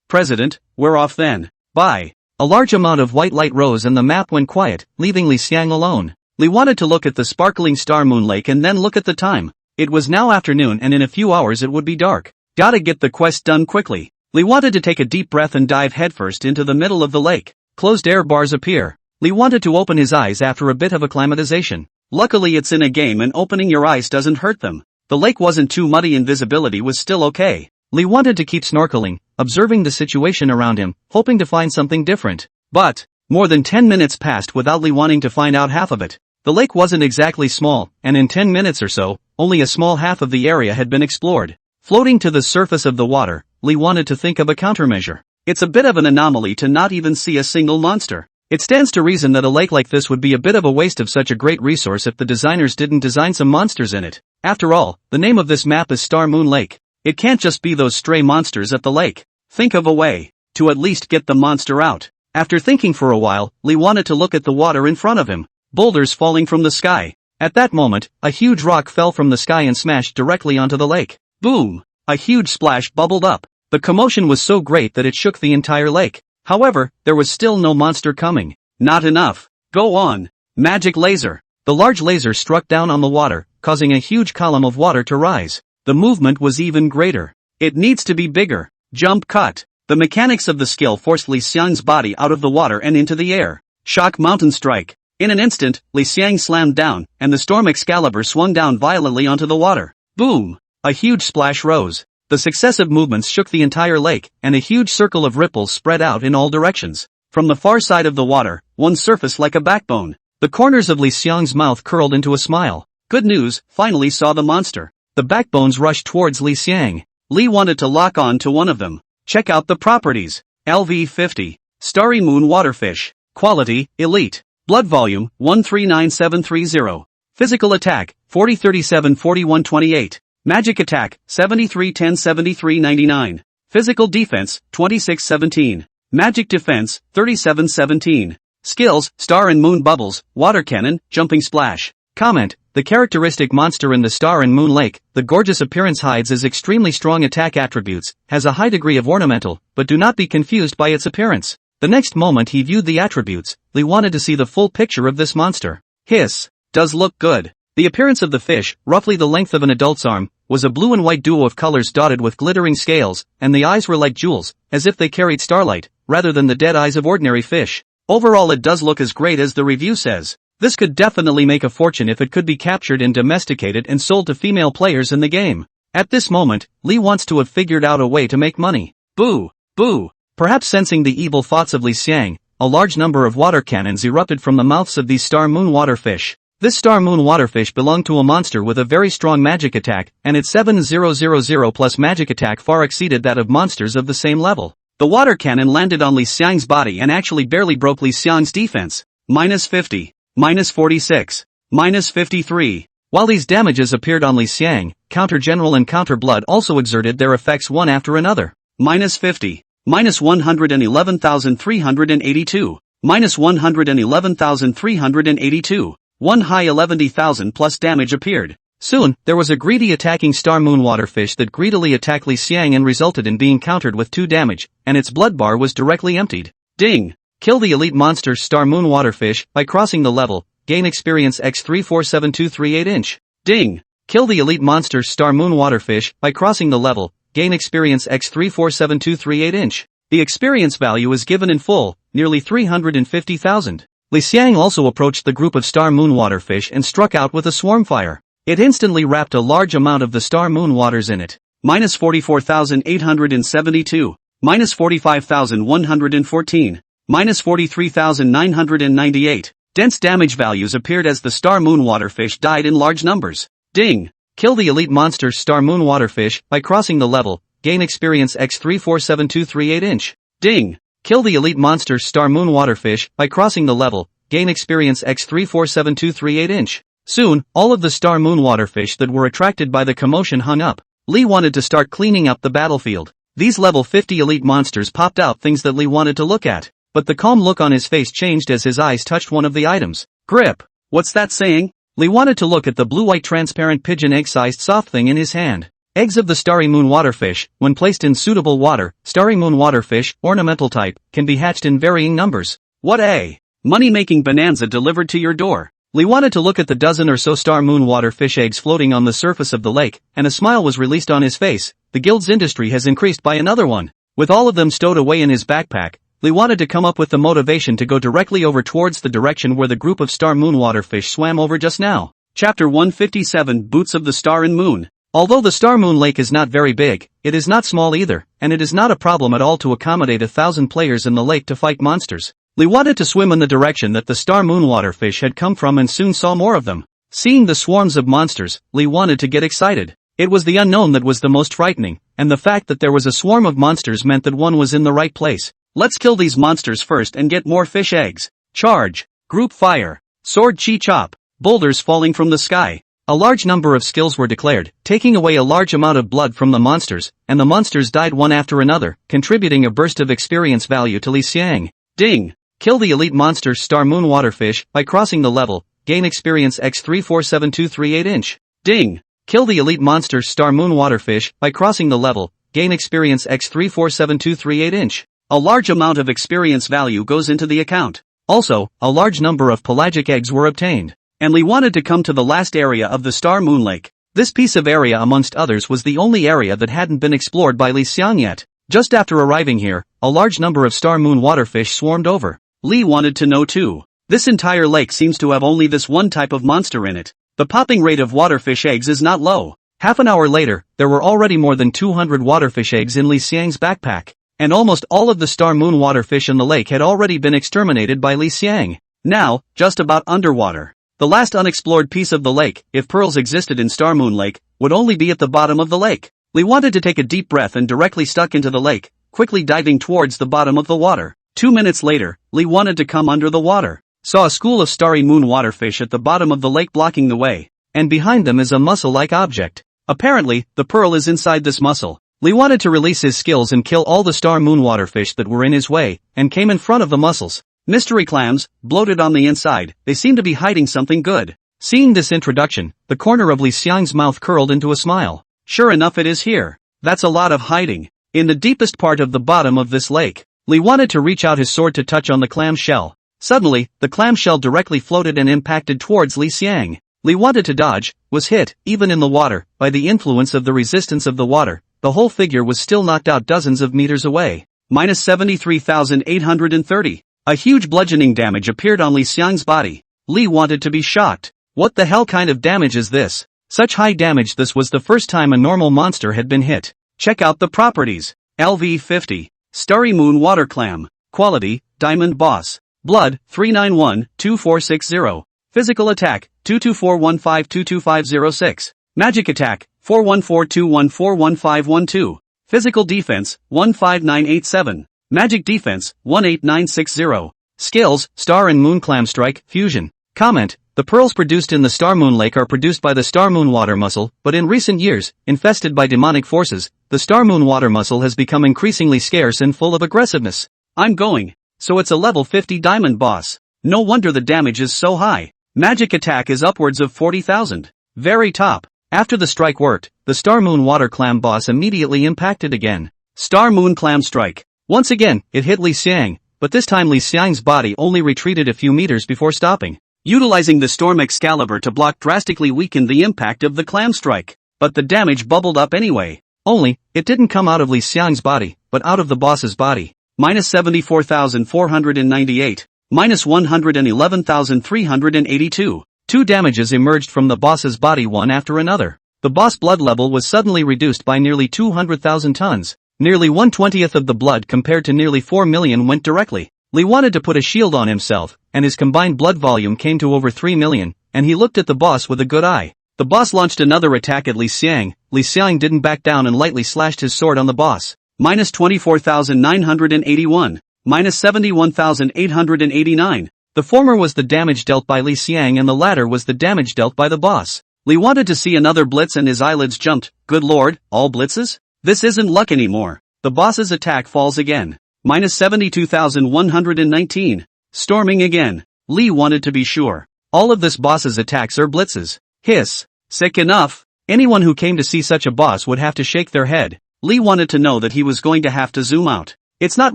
President, we're off then. Bye. A large amount of white light rose and the map went quiet, leaving Li Xiang alone. Li wanted to look at the sparkling Star Moon Lake and then look at the time. It was now afternoon and in a few hours it would be dark. Gotta get the quest done quickly. Li wanted to take a deep breath and dive headfirst into the middle of the lake. Closed air bars appear. Li wanted to open his eyes after a bit of acclimatization. Luckily it's in a game and opening your eyes doesn't hurt them. The lake wasn't too muddy and visibility was still okay. Li wanted to keep snorkeling, observing the situation around him, hoping to find something different. But more than 10 minutes passed without Li wanting to find out half of it. The lake wasn't exactly small, and in 10 minutes or so, only a small half of the area had been explored. Floating to the surface of the water, Li wanted to think of a countermeasure. It's a bit of an anomaly to not even see a single monster. It stands to reason that a lake like this would be a bit of a waste of such a great resource if the designers didn't design some monsters in it. After all, the name of this map is Star Moon Lake. It can't just be those stray monsters at the lake. Think of a way to at least get the monster out. After thinking for a while, Li wanted to look at the water in front of him. Boulders falling from the sky. At that moment, a huge rock fell from the sky and smashed directly onto the lake. Boom! A huge splash bubbled up. The commotion was so great that it shook the entire lake. However, there was still no monster coming. Not enough. Go on. Magic laser. The large laser struck down on the water, causing a huge column of water to rise. The movement was even greater. It needs to be bigger. Jump cut. The mechanics of the skill forced Li Xiang's body out of the water and into the air. Shock mountain strike. In an instant, Li Xiang slammed down, and the storm Excalibur swung down violently onto the water. Boom! A huge splash rose. The successive movements shook the entire lake, and a huge circle of ripples spread out in all directions. From the far side of the water, one surfaced like a backbone. The corners of Li Xiang's mouth curled into a smile. Good news, finally saw the monster. The backbones rushed towards Li Xiang. Li wanted to lock on to one of them. Check out the properties. LV50. Starry Moon Waterfish. Quality, Elite. Blood volume, 139730. Physical attack, 4037-4128. Magic attack, 7310-7399. Physical defense, 2617. Magic defense, 3717. Skills, Star and Moon Bubbles, Water Cannon, Jumping Splash. Comment: the characteristic monster in the Star and Moon Lake, the gorgeous appearance hides its extremely strong attack attributes, has a high degree of ornamental, but do not be confused by its appearance. The next moment he viewed the attributes, Li wanted to see the full picture of this monster. Hiss. Does look good. The appearance of the fish, roughly the length of an adult's arm, was a blue and white duo of colors dotted with glittering scales, and the eyes were like jewels, as if they carried starlight, rather than the dead eyes of ordinary fish. Overall it does look as great as the review says. This could definitely make a fortune if it could be captured and domesticated and sold to female players in the game. At this moment, Li wants to have figured out a way to make money. Boo! Boo! Perhaps sensing the evil thoughts of Li Xiang, a large number of water cannons erupted from the mouths of these Star Moon Waterfish. This Star Moon Waterfish belonged to a monster with a very strong magic attack, and its 7000 plus magic attack far exceeded that of monsters of the same level. The water cannon landed on Li Xiang's body and actually barely broke Li Xiang's defense. -50. -46. -53. While these damages appeared on Li Xiang, Counter General and Counter Blood also exerted their effects one after another. -50. -111,382. -111,382. One high 11,000 plus damage appeared. Soon, there was a greedy attacking Star Moon Waterfish that greedily attacked Li Xiang and resulted in being countered with 2 damage, and its blood bar was directly emptied. Ding! Kill the elite monster Star Moon Waterfish by crossing the level, gain experience x347238 inch. Ding! Kill the elite monster Star Moon Waterfish by crossing the level, gain experience x347238 inch. The experience value is given in full, nearly 350,000. Li Xiang also approached the group of Star Moon Waterfish and struck out with a swarm fire. It instantly wrapped a large amount of the Star Moon waters in it. -44,872. -45,114. -43,998. Dense damage values appeared as the Star Moon Waterfish died in large numbers. Ding! Kill the elite monster Star Moon Waterfish by crossing the level, gain experience x347238 inch. Ding! Kill the elite monster Star Moon Waterfish by crossing the level, gain experience x347238 inch. Soon, all of the Star Moon Waterfish that were attracted by the commotion hung up. Li wanted to start cleaning up the battlefield. These level 50 elite monsters popped out things that Li wanted to look at. But the calm look on his face changed as his eyes touched one of the items. Grip! What's that saying? Li wanted to look at the blue-white transparent pigeon egg-sized soft thing in his hand. Eggs of the Starry Moon Waterfish, when placed in suitable water, Starry Moon Waterfish, ornamental type, can be hatched in varying numbers. What a money-making bonanza delivered to your door. Li wanted to look at the dozen or so Star Moon Waterfish eggs floating on the surface of the lake, and a smile was released on his face. The guild's industry has increased by another one. With all of them stowed away in his backpack, Li wanted to come up with the motivation to go directly over towards the direction where the group of Star Moon Waterfish swam over just now. Chapter 157 Boots of the Star and Moon. Although the Star Moon Lake is not very big, it is not small either, and it is not a problem at all to accommodate 1,000 players in the lake to fight monsters. Li wanted to swim in the direction that the Star Moon Waterfish had come from and soon saw more of them. Seeing the swarms of monsters, Li wanted to get excited. It was the unknown that was the most frightening, and the fact that there was a swarm of monsters meant that one was in the right place. Let's kill these monsters first and get more fish eggs. Charge. Group fire. Sword chi chop. Boulders falling from the sky. A large number of skills were declared, taking away a large amount of blood from the monsters, and the monsters died one after another, contributing a burst of experience value to Li Xiang. Ding! Kill the elite monster Star Moon Waterfish by crossing the level, gain experience x347238 inch. Ding! Kill the elite monster Star Moon Waterfish by crossing the level, gain experience x347238 inch. A large amount of experience value goes into the account. Also, a large number of pelagic eggs were obtained. And Lee wanted to come to the last area of the Star Moon Lake. This piece of area amongst others was the only area that hadn't been explored by Lee Xiang yet. Just after arriving here, a large number of Star Moon waterfish swarmed over. Lee wanted to know too. This entire lake seems to have only this one type of monster in it. The popping rate of waterfish eggs is not low. Half an hour later, there were already more than 200 waterfish eggs in Lee Xiang's backpack. And almost all of the Star Moon waterfish in the lake had already been exterminated by Lee Xiang. Now, just about underwater. The last unexplored piece of the lake, if pearls existed in Star Moon Lake, would only be at the bottom of the lake. Lee wanted to take a deep breath and directly stuck into the lake, quickly diving towards the bottom of the water. 2 minutes later, Lee wanted to come under the water. Saw a school of starry moon waterfish at the bottom of the lake blocking the way. And behind them is a mussel-like object. Apparently, the pearl is inside this mussel. Lee wanted to release his skills and kill all the Star Moon waterfish that were in his way, and came in front of the mussels. Mystery clams, bloated on the inside, they seem to be hiding something good. Seeing this introduction, the corner of Lee Xiang's mouth curled into a smile. Sure enough, it is here. That's a lot of hiding. In the deepest part of the bottom of this lake, Lee wanted to reach out his sword to touch on the clam shell. Suddenly, the clam shell directly floated and impacted towards Lee Xiang. Lee wanted to dodge, was hit, even in the water, by the influence of the resistance of the water. The whole figure was still knocked out dozens of meters away. Minus 73,830. A huge bludgeoning damage appeared on Lee Xiang's body. Lee wanted to be shocked. What the hell kind of damage is this? Such high damage. This was the first time a normal monster had been hit. Check out the properties. LV50. Starry Moon Water Clam. Quality, Diamond Boss. Blood, 391-2460. Physical Attack, 22415-22506. Magic Attack, 41421411512. Physical Defense, 15987. Magic Defense, 18960. Skills, Star and Moon Clam Strike, Fusion. Comment, the pearls produced in the Star Moon Lake are produced by the Star Moon water mussel, but in recent years, infested by demonic forces, the Star Moon water mussel has become increasingly scarce and full of aggressiveness. I'm going. So it's a level 50 diamond boss. No wonder the damage is so high. Magic Attack is upwards of 40,000. Very top. After the strike worked, the Star Moon water clam boss immediately impacted again. Star Moon Clam Strike. Once again, it hit Lee Xiang, but this time Lee Xiang's body only retreated a few meters before stopping. Utilizing the Storm Excalibur to block drastically weakened the impact of the clam strike. But the damage bubbled up anyway. Only, it didn't come out of Lee Xiang's body, but out of the boss's body. Minus 74,498. Minus 111,382. Two damages emerged from the boss's body one after another. The boss blood level was suddenly reduced by nearly 200,000 tons. Nearly 1/20th of the blood compared to nearly 4 million went directly. Lee wanted to put a shield on himself, and his combined blood volume came to over 3 million, and he looked at the boss with a good eye. The boss launched another attack at Lee Xiang. Lee Xiang didn't back down and lightly slashed his sword on the boss. Minus 24,981. Minus 71,889. The former was the damage dealt by Lee Xiang and the latter was the damage dealt by the boss. Lee wanted to see another blitz and his eyelids jumped. Good lord, all blitzes? This isn't luck anymore. The boss's attack falls again. Minus 72,119. Storming again. Lee wanted to be sure. All of this boss's attacks are blitzes. Hiss. Sick enough. Anyone who came to see such a boss would have to shake their head. Lee wanted to know that he was going to have to zoom out. It's not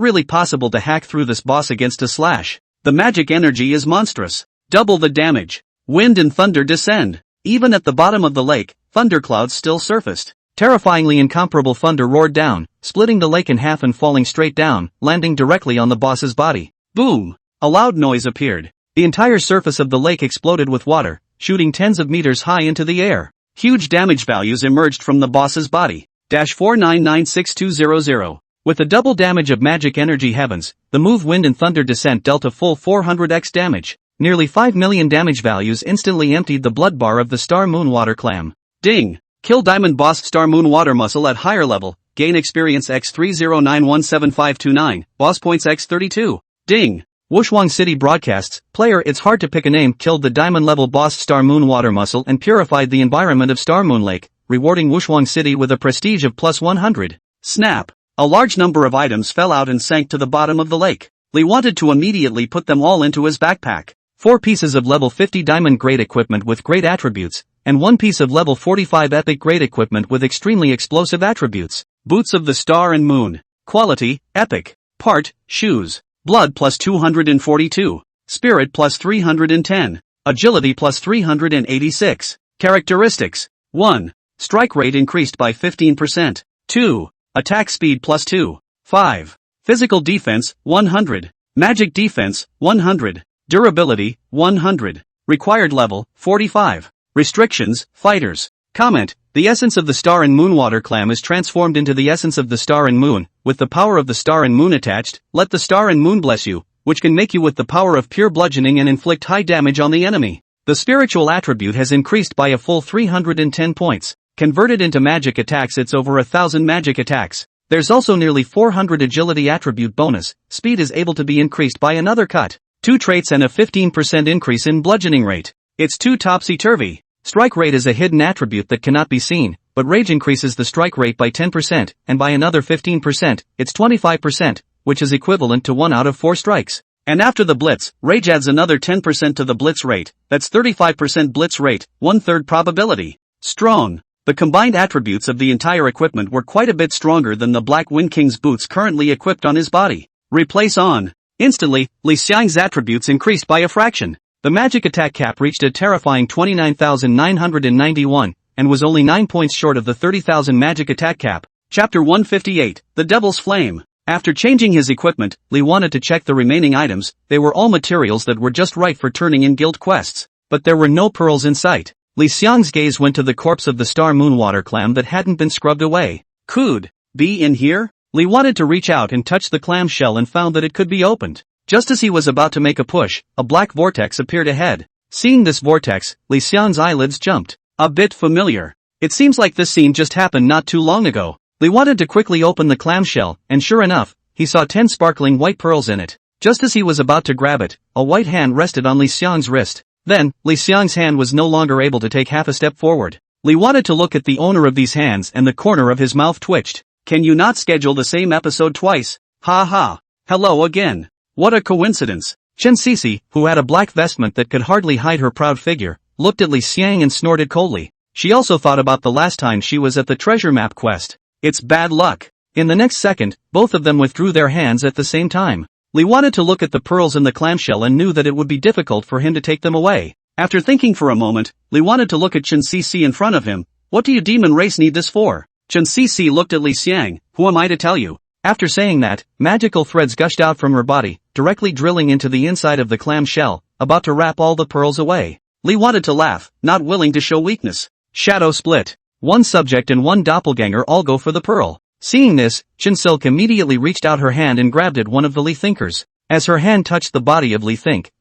really possible to hack through this boss against a slash. The magic energy is monstrous. Double the damage. Wind and thunder descend. Even at the bottom of the lake, thunderclouds still surfaced. Terrifyingly incomparable thunder roared down, splitting the lake in half and falling straight down, landing directly on the boss's body. Boom! A loud noise appeared. The entire surface of the lake exploded with water, shooting tens of meters high into the air. Huge damage values emerged from the boss's body. 4996200. With the double damage of magic energy heavens, the move Wind and Thunder Descent dealt a full 400x damage. Nearly 5 million damage values instantly emptied the blood bar of the Star Moon Water Clam. Ding! Kill Diamond Boss Star Moon Water Mussel at higher level. Gain experience X30917529. Boss points X32. Ding! Wushuang City broadcasts, player it's hard to pick a name killed the diamond level boss Star Moon Water Mussel and purified the environment of Star Moon Lake, rewarding Wushuang City with a prestige of plus 100. Snap! A large number of items fell out and sank to the bottom of the lake. Lee wanted to immediately put them all into his backpack. 4 pieces of level 50 diamond grade equipment with great attributes, and 1 piece of level 45 epic grade equipment with extremely explosive attributes. Boots of the Star and Moon. Quality, Epic. Part, shoes. Blood plus 242. Spirit plus 310. Agility plus 386. Characteristics. 1. Strike rate increased by 15%. 2. Attack speed plus 2. 5. Physical defense, 100. Magic defense, 100. Durability, 100. Required level, 45. Restrictions, fighters. Comment, the essence of the star and moon water clam is transformed into the essence of the star and moon, with the power of the star and moon attached, let the star and moon bless you, which can make you with the power of pure bludgeoning and inflict high damage on the enemy. The spiritual attribute has increased by a full 310 points. Converted into magic attacks, it's over 1,000 magic attacks. There's also nearly 400 agility attribute bonus, speed is able to be increased by another cut. 2 traits and a 15% increase in bludgeoning rate. It's too topsy-turvy. Strike rate is a hidden attribute that cannot be seen, but rage increases the strike rate by 10%, and by another 15%, it's 25%, which is equivalent to 1 out of 4 strikes. And after the blitz, rage adds another 10% to the blitz rate, that's 35% blitz rate, 1/3 probability. Strong. The combined attributes of the entire equipment were quite a bit stronger than the Black Wind King's boots currently equipped on his body. Replace on. Instantly, Li Xiang's attributes increased by a fraction. The magic attack cap reached a terrifying 29,991, and was only 9 points short of the 30,000 magic attack cap. Chapter 158, The Devil's Flame. After changing his equipment, Li wanted to check the remaining items. They were all materials that were just right for turning in guild quests. But there were no pearls in sight. Li Xiang's gaze went to the corpse of the star moon water clam that hadn't been scrubbed away. Could be in here? Li wanted to reach out and touch the clam shell and found that it could be opened. Just as he was about to make a push, a black vortex appeared ahead. Seeing this vortex, Li Xiang's eyelids jumped. A bit familiar. It seems like this scene just happened not too long ago. Li wanted to quickly open the clam shell, and sure enough, he saw 10 sparkling white pearls in it. Just as he was about to grab it, a white hand rested on Li Xiang's wrist. Then, Li Xiang's hand was no longer able to take half a step forward. Li wanted to look at the owner of these hands and the corner of his mouth twitched. Can you not schedule the same episode twice? Ha ha. Hello again. What a coincidence. Chen Sisi, who had a black vestment that could hardly hide her proud figure, looked at Li Xiang and snorted coldly. She also thought about the last time she was at the treasure map quest. It's bad luck. In the next second, both of them withdrew their hands at the same time. Li wanted to look at the pearls in the clamshell and knew that it would be difficult for him to take them away. After thinking for a moment, Li wanted to look at Chen Sisi in front of him. What do you demon race need this for? Chen Sisi looked at Li Xiang. Who am I to tell you? After saying that, magical threads gushed out from her body, directly drilling into the inside of the clam shell, about to wrap all the pearls away. Li wanted to laugh, not willing to show weakness. Shadow split. One subject and one doppelganger all go for the pearl. Seeing this, Chen Silk immediately reached out her hand and grabbed at one of the Li Thinkers. As her hand touched the body of Li Think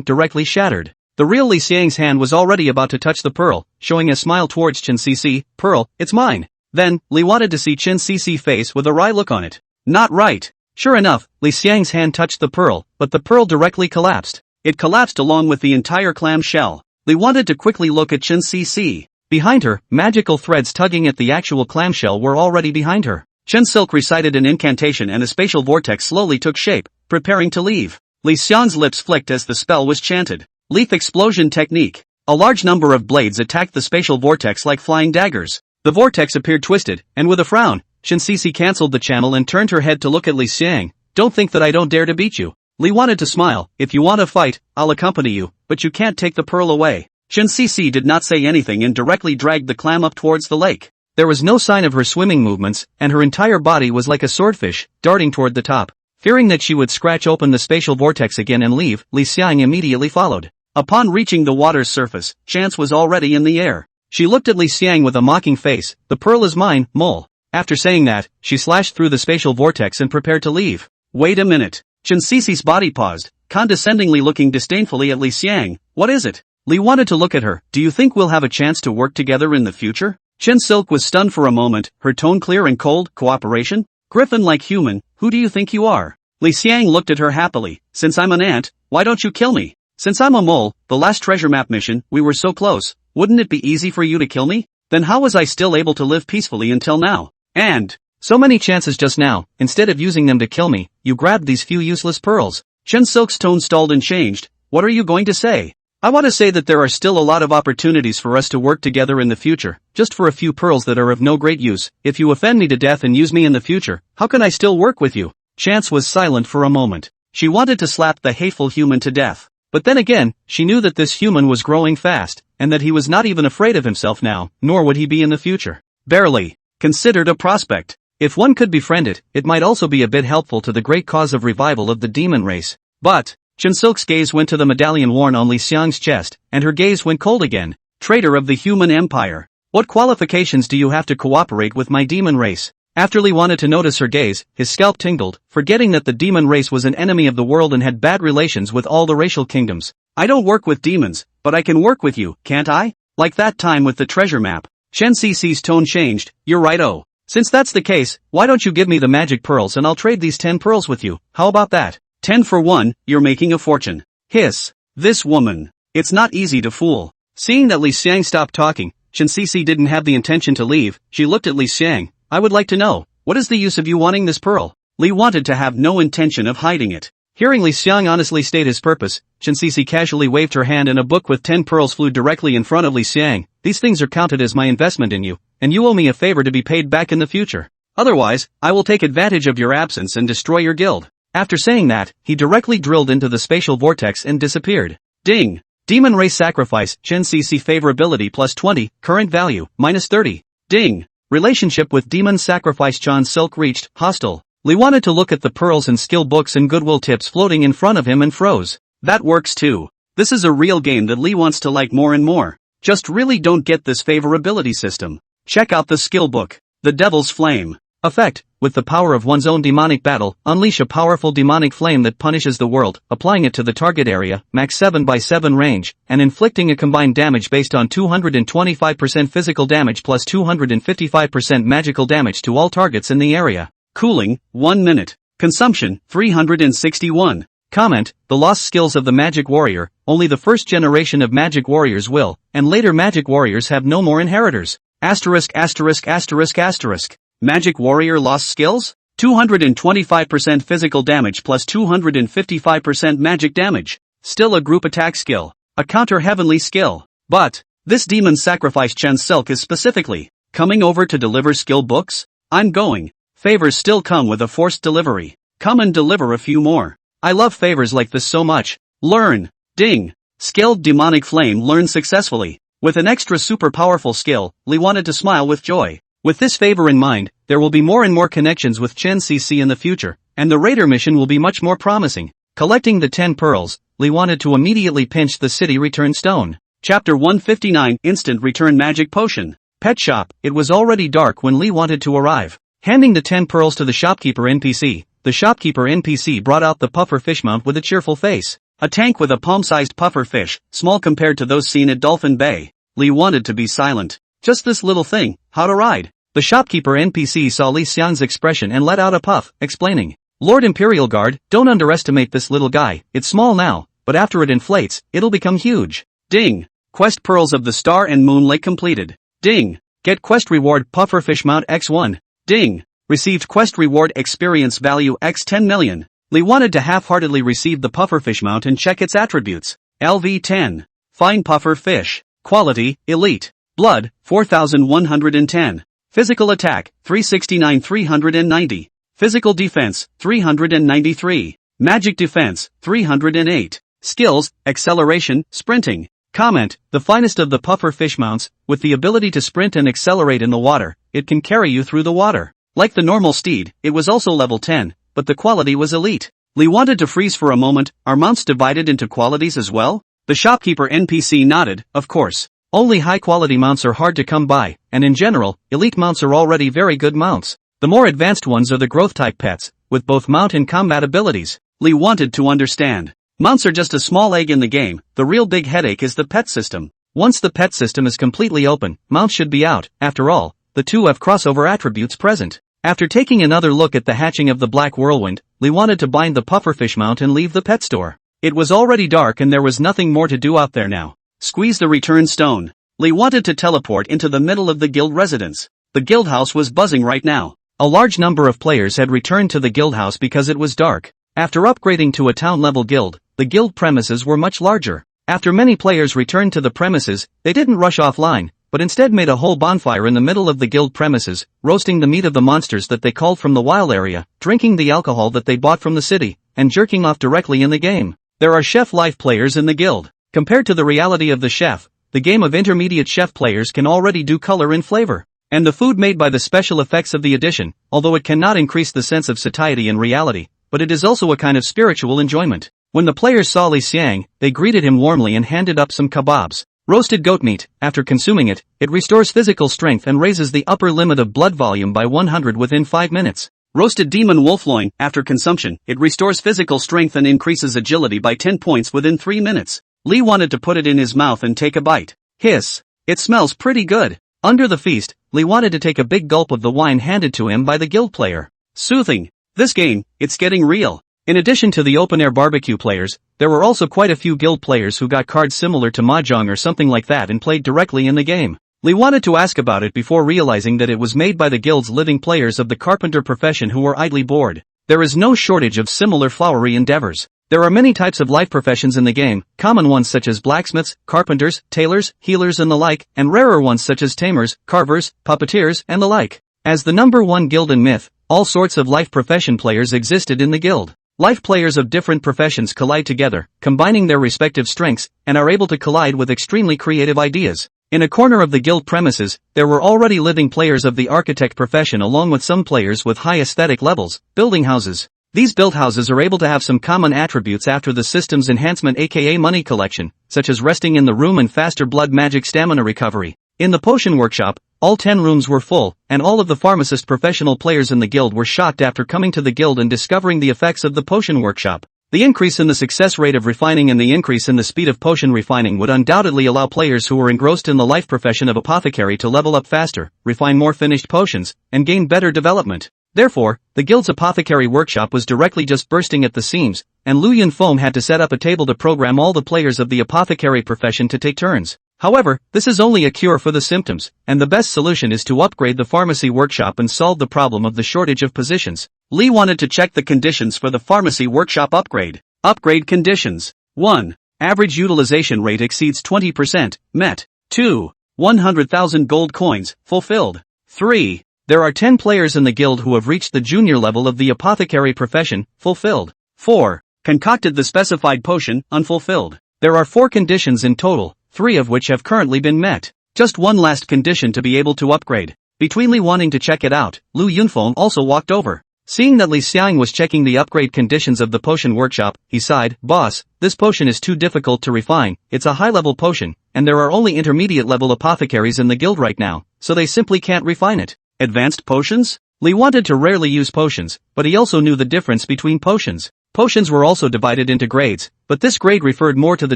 directly shattered. The real Li Xiang's hand was already about to touch the pearl, showing a smile towards Chen Sisi. Pearl, it's mine. Then, Li wanted to see Chen Sisi's face with a wry look on it. Not right. Sure enough, Li Xiang's hand touched the pearl, but the pearl directly collapsed. It collapsed along with the entire clam shell. Li wanted to quickly look at Chen Sisi. Behind her, magical threads tugging at the actual clamshell were already behind her. Chen Silk recited an incantation and a spatial vortex slowly took shape, preparing to leave. Li Xiang's lips flicked as the spell was chanted. Leaf explosion technique. A large number of blades attacked the spatial vortex like flying daggers. The vortex appeared twisted, and with a frown, Chen Sisi cancelled the channel and turned her head to look at Li Xiang. Don't think that I don't dare to beat you. Li wanted to smile. If you want to fight, I'll accompany you, but you can't take the pearl away. Chen Sisi did not say anything and directly dragged the clam up towards the lake. There was no sign of her swimming movements, and her entire body was like a swordfish, darting toward the top. Fearing that she would scratch open the spatial vortex again and leave, Li Xiang immediately followed. Upon reaching the water's surface, Chance was already in the air. She looked at Li Xiang with a mocking face. The pearl is mine, mole. After saying that, she slashed through the spatial vortex and prepared to leave. Wait a minute. Chen Sisi's body paused, condescendingly looking disdainfully at Li Xiang. What is it? Li wanted to look at her. Do you think we'll have a chance to work together in the future? Chen Silk was stunned for a moment, her tone clear and cold. Cooperation? Griffin-like human, who do you think you are? Li Xiang looked at her happily. Since I'm an ant, why don't you kill me? Since I'm a mole, the last treasure map mission, we were so close. Wouldn't it be easy for you to kill me? Then how was I still able to live peacefully until now? And so many chances just now. Instead of using them to kill me, you grabbed these few useless pearls. Chen Silk's tone stalled and changed. What are you going to say? I want to say that there are still a lot of opportunities for us to work together in the future, just for a few pearls that are of no great use. If you offend me to death and use me in the future, how can I still work with you? Chance was silent for a moment. She wanted to slap the hateful human to death. But then again, she knew that this human was growing fast, and that he was not even afraid of himself now, nor would he be in the future. Barely considered a prospect. If one could befriend it, it might also be a bit helpful to the great cause of revival of the demon race. But Chen Silk's gaze went to the medallion worn on Li Xiang's chest, and her gaze went cold again. Traitor of the human empire. What qualifications do you have to cooperate with my demon race? After Li wanted to notice her gaze, his scalp tingled, forgetting that the demon race was an enemy of the world and had bad relations with all the racial kingdoms. I don't work with demons, but I can work with you, can't I? Like that time with the treasure map. Chen Cc's tone changed. You're right. Oh. Since that's the case, why don't you give me the magic pearls and I'll trade these 10 pearls with you, how about that? 10 for 1, you're making a fortune. Hiss. This woman. It's not easy to fool. Seeing that Li Xiang stopped talking, Chen Cici didn't have the intention to leave. She looked at Li Xiang. I would like to know, what is the use of you wanting this pearl? Li wanted to have no intention of hiding it. Hearing Li Xiang honestly state his purpose, Chen Cici casually waved her hand and a book with 10 pearls flew directly in front of Li Xiang. These things are counted as my investment in you, and you owe me a favor to be paid back in the future. Otherwise, I will take advantage of your absence and destroy your guild. After saying that, he directly drilled into the spatial vortex and disappeared. Ding! Demon race sacrifice, Chen Cici favorability plus 20, current value, minus 30. Ding! Relationship with demon sacrifice Chen Silk reached, hostile. Li wanted to look at the pearls and skill books and goodwill tips floating in front of him and froze. That works too. This is a real game that Li wants to like more and more. Just really don't get this favorability system. Check out the skill book. The Devil's Flame. Effect. With the power of one's own demonic battle, unleash a powerful demonic flame that punishes the world, applying it to the target area, max 7x7 range, and inflicting a combined damage based on 225% physical damage plus 255% magical damage to all targets in the area. Cooling, 1 minute. Consumption, 361. Comment, the lost skills of the magic warrior, only the first generation of magic warriors will, and later magic warriors have no more inheritors. Asterisk asterisk asterisk asterisk. Magic warrior lost skills? 225% physical damage plus 255% magic damage. Still a group attack skill. A counter heavenly skill. But this demon sacrifice Chen Silk is specifically coming over to deliver skill books? I'm going. Favors still come with a forced delivery. Come and deliver a few more. I love favors like this so much. Learn. Ding. Skilled demonic flame learned successfully. With an extra super powerful skill, Li wanted to smile with joy. With this favor in mind, there will be more and more connections with Chen Cici in the future, and the raider mission will be much more promising. Collecting the 10 pearls, Li wanted to immediately pinch the city return stone. Chapter 159 Instant Return Magic Potion. Pet Shop. It was already dark when Li wanted to arrive. Handing the 10 pearls to the shopkeeper NPC, the shopkeeper NPC brought out the puffer fish mount with a cheerful face. A tank with a palm-sized puffer fish, small compared to those seen at Dolphin Bay. Li wanted to be silent. Just this little thing, how to ride. The shopkeeper NPC saw Li Xiang's expression and let out a puff, explaining. Lord Imperial Guard, don't underestimate this little guy, it's small now, but after it inflates, it'll become huge. Ding. Quest Pearls of the Star and Moon Lake completed. Ding. Get quest reward Pufferfish Mount X1. Ding. Received quest reward experience value X 10 million. Li wanted to half-heartedly receive the pufferfish mount and check its attributes. LV10. Fine puffer fish. Quality, elite. Blood, 4110. Physical attack, 369-390. Physical defense, 393. Magic defense, 308. Skills, acceleration, sprinting. Comment, the finest of the puffer fish mounts, with the ability to sprint and accelerate in the water, it can carry you through the water. Like the normal steed, it was also level 10, but the quality was elite. Li wanted to freeze for a moment. Are mounts divided into qualities as well? The shopkeeper NPC nodded, of course. Only high-quality mounts are hard to come by, and in general, elite mounts are already very good mounts. The more advanced ones are the growth-type pets, with both mount and combat abilities. Li wanted to understand. Mounts are just a small egg in the game, the real big headache is the pet system. Once the pet system is completely open, mounts should be out. After all, the two have crossover attributes present. After taking another look at the hatching of the Black Whirlwind, Li wanted to bind the pufferfish mount and leave the pet store. It was already dark and there was nothing more to do out there now. Squeeze the return stone. Li wanted to teleport into the middle of the guild residence. The guild house was buzzing right now. A large number of players had returned to the guild house because it was dark. After upgrading to a town-level guild, the guild premises were much larger. After many players returned to the premises, they didn't rush offline. but instead made a whole bonfire in the middle of the guild premises, roasting the meat of the monsters that they called from the wild area, drinking the alcohol that they bought from the city, and jerking off directly in the game. There are chef life players in the guild. Compared to the reality of the chef, the game of intermediate chef players can already do color and flavor. And the food made by the special effects of the edition, although it cannot increase the sense of satiety and reality, but it is also a kind of spiritual enjoyment. When the players saw Li Xiang, they greeted him warmly and handed up some kebabs. Roasted goat meat. After consuming it, it restores physical strength and raises the upper limit of blood volume by 100 within 5 minutes. Roasted demon wolf loin. After consumption, it restores physical strength and increases agility by 10 points within 3 minutes. Li wanted to put it in his mouth and take a bite. Hiss. It smells pretty good. Under the feast, Li wanted to take a big gulp of the wine handed to him by the guild player. Soothing. This game, it's getting real. In addition to the open-air barbecue players, there were also quite a few guild players who got cards similar to Mahjong or something like that and played directly in the game. Li wanted to ask about it before realizing that it was made by the guild's living players of the carpenter profession who were idly bored. There is no shortage of similar flowery endeavors. There are many types of life professions in the game, common ones such as blacksmiths, carpenters, tailors, healers and the like, and rarer ones such as tamers, carvers, puppeteers, and the like. As the number one guild in myth, all sorts of life profession players existed in the guild. Life players of different professions collide together, combining their respective strengths, and are able to collide with extremely creative ideas. In a corner of the guild premises, there were already living players of the architect profession along with some players with high aesthetic levels, building houses. These built houses are able to have some common attributes after the system's enhancement aka money collection, such as resting in the room and faster blood magic stamina recovery. In the potion workshop, all 10 rooms were full, and all of the pharmacist professional players in the guild were shocked after coming to the guild and discovering the effects of the potion workshop. The increase in the success rate of refining and the increase in the speed of potion refining would undoubtedly allow players who were engrossed in the life profession of apothecary to level up faster, refine more finished potions, and gain better development. Therefore, the guild's apothecary workshop was directly just bursting at the seams, and Lu Yunfeng had to set up a table to program all the players of the apothecary profession to take turns. However, this is only a cure for the symptoms, and the best solution is to upgrade the pharmacy workshop and solve the problem of the shortage of positions. Li wanted to check the conditions for the pharmacy workshop upgrade. Upgrade conditions. 1. Average utilization rate exceeds 20%, met. 2. 100,000 gold coins, fulfilled. 3. There are 10 players in the guild who have reached the junior level of the apothecary profession, fulfilled. 4. Concocted the specified potion, unfulfilled. There are 4 conditions in total, 3 of which have currently been met. Just one last condition to be able to upgrade. Between Li wanting to check it out, Lu Yunfeng also walked over. Seeing that Li Xiang was checking the upgrade conditions of the potion workshop, he sighed, "Boss, this potion is too difficult to refine, it's a high-level potion, and there are only intermediate-level apothecaries in the guild right now, so they simply can't refine it." Advanced potions? Li wanted to rarely use potions, but he also knew the difference between potions. Potions were also divided into grades, but this grade referred more to the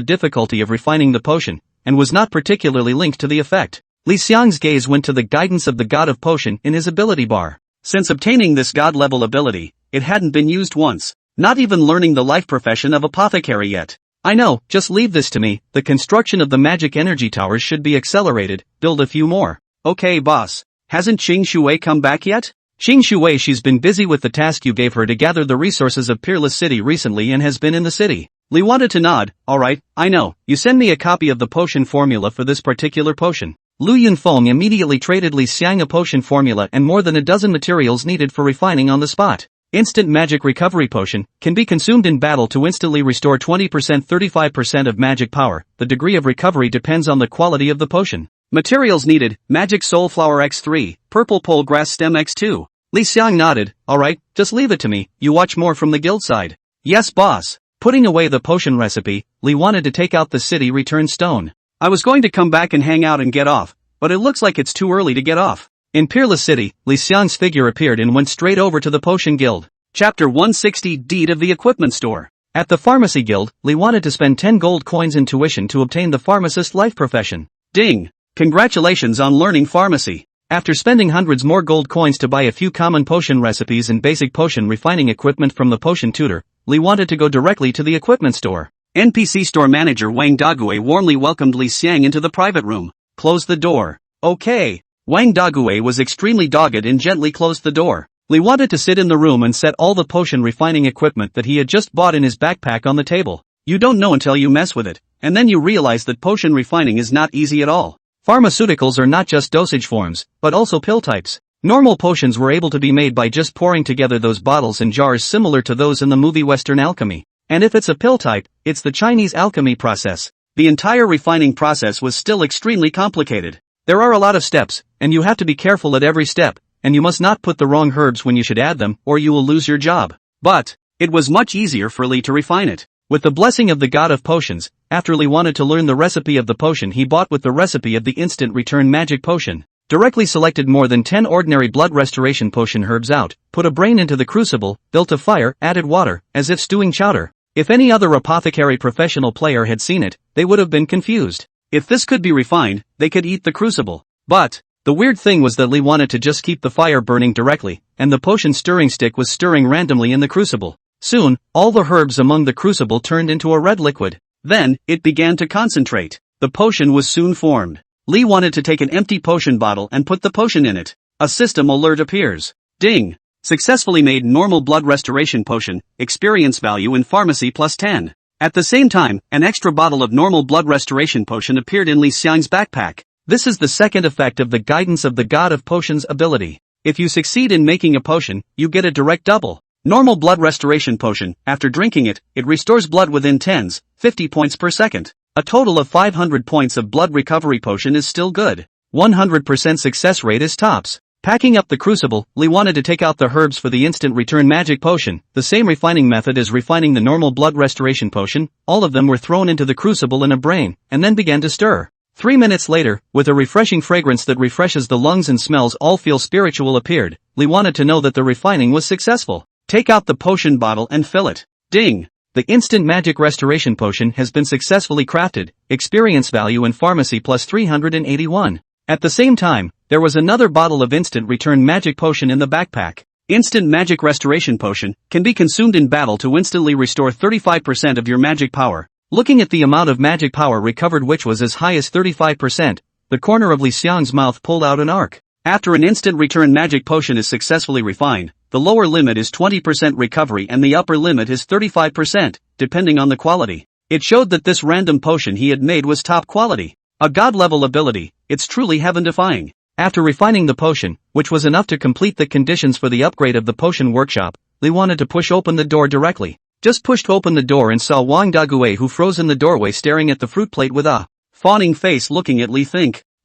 difficulty of refining the potion, and was not particularly linked to the effect. Li Xiang's gaze went to the guidance of the god of potion in his ability bar. Since obtaining this god-level ability, it hadn't been used once, not even learning the life profession of apothecary yet. "I know, just leave this to me, the construction of the magic energy towers should be accelerated, build a few more." "Okay boss. Hasn't Qing Shui come back yet?" "Qing Shui, she's been busy with the task you gave her to gather the resources of Peerless City recently and has been in the city." Li wanted to nod. "Alright, I know, you send me a copy of the potion formula for this particular potion." Lu Yunfeng immediately traded Li Xiang a potion formula and more than a dozen materials needed for refining on the spot. Instant magic recovery potion, can be consumed in battle to instantly restore 20% 35% of magic power. The degree of recovery depends on the quality of the potion. Materials needed, magic soul flower x3, purple pole grass stem x2. Li Xiang nodded. "Alright, just leave it to me, you watch more from the guild side." "Yes boss." Putting away the potion recipe, Li wanted to take out the city return stone. "I was going to come back and hang out and get off, but it looks like it's too early to get off." In Peerless City, Li Xiang's figure appeared and went straight over to the Potion Guild. Chapter 160 Deed of the Equipment Store. At the Pharmacy Guild, Li wanted to spend 10 gold coins in tuition to obtain the pharmacist life profession. Ding! Congratulations on learning pharmacy. After spending hundreds more gold coins to buy a few common potion recipes and basic potion refining equipment from the potion tutor, Li wanted to go directly to the equipment store. NPC store manager Wang Dague warmly welcomed Li Xiang into the private room. "Close the door." "Okay." Wang Dague was extremely dogged and gently closed the door. Li wanted to sit in the room and set all the potion refining equipment that he had just bought in his backpack on the table. You don't know until you mess with it, and then you realize that potion refining is not easy at all. Pharmaceuticals are not just dosage forms, but also pill types. Normal potions were able to be made by just pouring together those bottles and jars similar to those in the movie Western Alchemy. And if it's a pill type, it's the Chinese alchemy process. The entire refining process was still extremely complicated. There are a lot of steps, and you have to be careful at every step, and you must not put the wrong herbs when you should add them, or you will lose your job. But it was much easier for Li to refine it. With the blessing of the god of potions, after Li wanted to learn the recipe of the potion he bought with the recipe of the instant return magic potion, directly selected more than 10 ordinary blood restoration potion herbs out, put a brain into the crucible, built a fire, added water, as if stewing chowder. If any other apothecary professional player had seen it, they would have been confused. If this could be refined, they could eat the crucible. But the weird thing was that Li wanted to just keep the fire burning directly, and the potion stirring stick was stirring randomly in the crucible. Soon, all the herbs among the crucible turned into a red liquid. Then, it began to concentrate. The potion was soon formed. Li wanted to take an empty potion bottle and put the potion in it. A system alert appears. Ding! Successfully made normal blood restoration potion, experience value in pharmacy plus 10. At the same time, an extra bottle of normal blood restoration potion appeared in Li Xiang's backpack. This is the second effect of the guidance of the god of potions ability. If you succeed in making a potion, you get a direct double. Normal blood restoration potion, after drinking it, it restores blood within 50 points per second. A total of 500 points of blood recovery potion is still good. 100% success rate is tops. Packing up the crucible, Li wanted to take out the herbs for the instant return magic potion, the same refining method as refining the normal blood restoration potion. All of them were thrown into the crucible in a brain, and then began to stir. 3 minutes later, with a refreshing fragrance that refreshes the lungs and smells all feel spiritual appeared. Li wanted to know that the refining was successful. Take out the potion bottle and fill it. Ding! The instant magic restoration potion has been successfully crafted, experience value in pharmacy plus 381. At the same time, there was another bottle of instant return magic potion in the backpack. Instant magic restoration potion can be consumed in battle to instantly restore 35% of your magic power. Looking at the amount of magic power recovered, which was as high as 35%, the corner of Li Xiang's mouth pulled out an arc. After an instant return magic potion is successfully refined, the lower limit is 20% recovery and the upper limit is 35%, depending on the quality. It showed that this random potion he had made was top quality. A god-level ability, it's truly heaven-defying. After refining the potion, which was enough to complete the conditions for the upgrade of the potion workshop, Li wanted to push open the door directly. Just pushed open the door and saw Wang Dague, who froze in the doorway staring at the fruit plate with a fawning face looking at Li.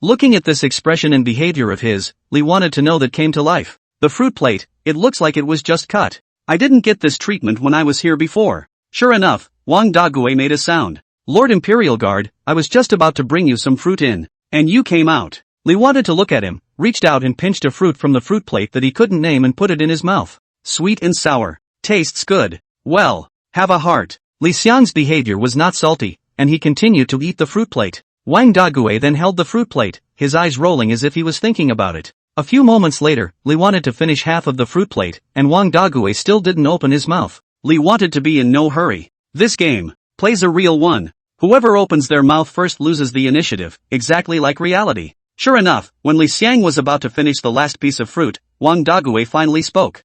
Looking at this expression and behavior of his, Li wanted to know that came to life. The fruit plate, it looks like it was just cut. I didn't get this treatment when I was here before. Sure enough, Wang Dague made a sound. Lord Imperial Guard, I was just about to bring you some fruit in, and you came out. Li wanted to look at him, reached out and pinched a fruit from the fruit plate that he couldn't name and put it in his mouth. Sweet and sour. Tastes good. Well, have a heart. Li Xiang's behavior was not salty, and he continued to eat the fruit plate. Wang Dague then held the fruit plate, his eyes rolling as if he was thinking about it. A few moments later, Li wanted to finish half of the fruit plate, and Wang Dague still didn't open his mouth. Li wanted to be in no hurry. This game plays a real one. Whoever opens their mouth first loses the initiative, exactly like reality. Sure enough, when Li Xiang was about to finish the last piece of fruit, Wang Dague finally spoke.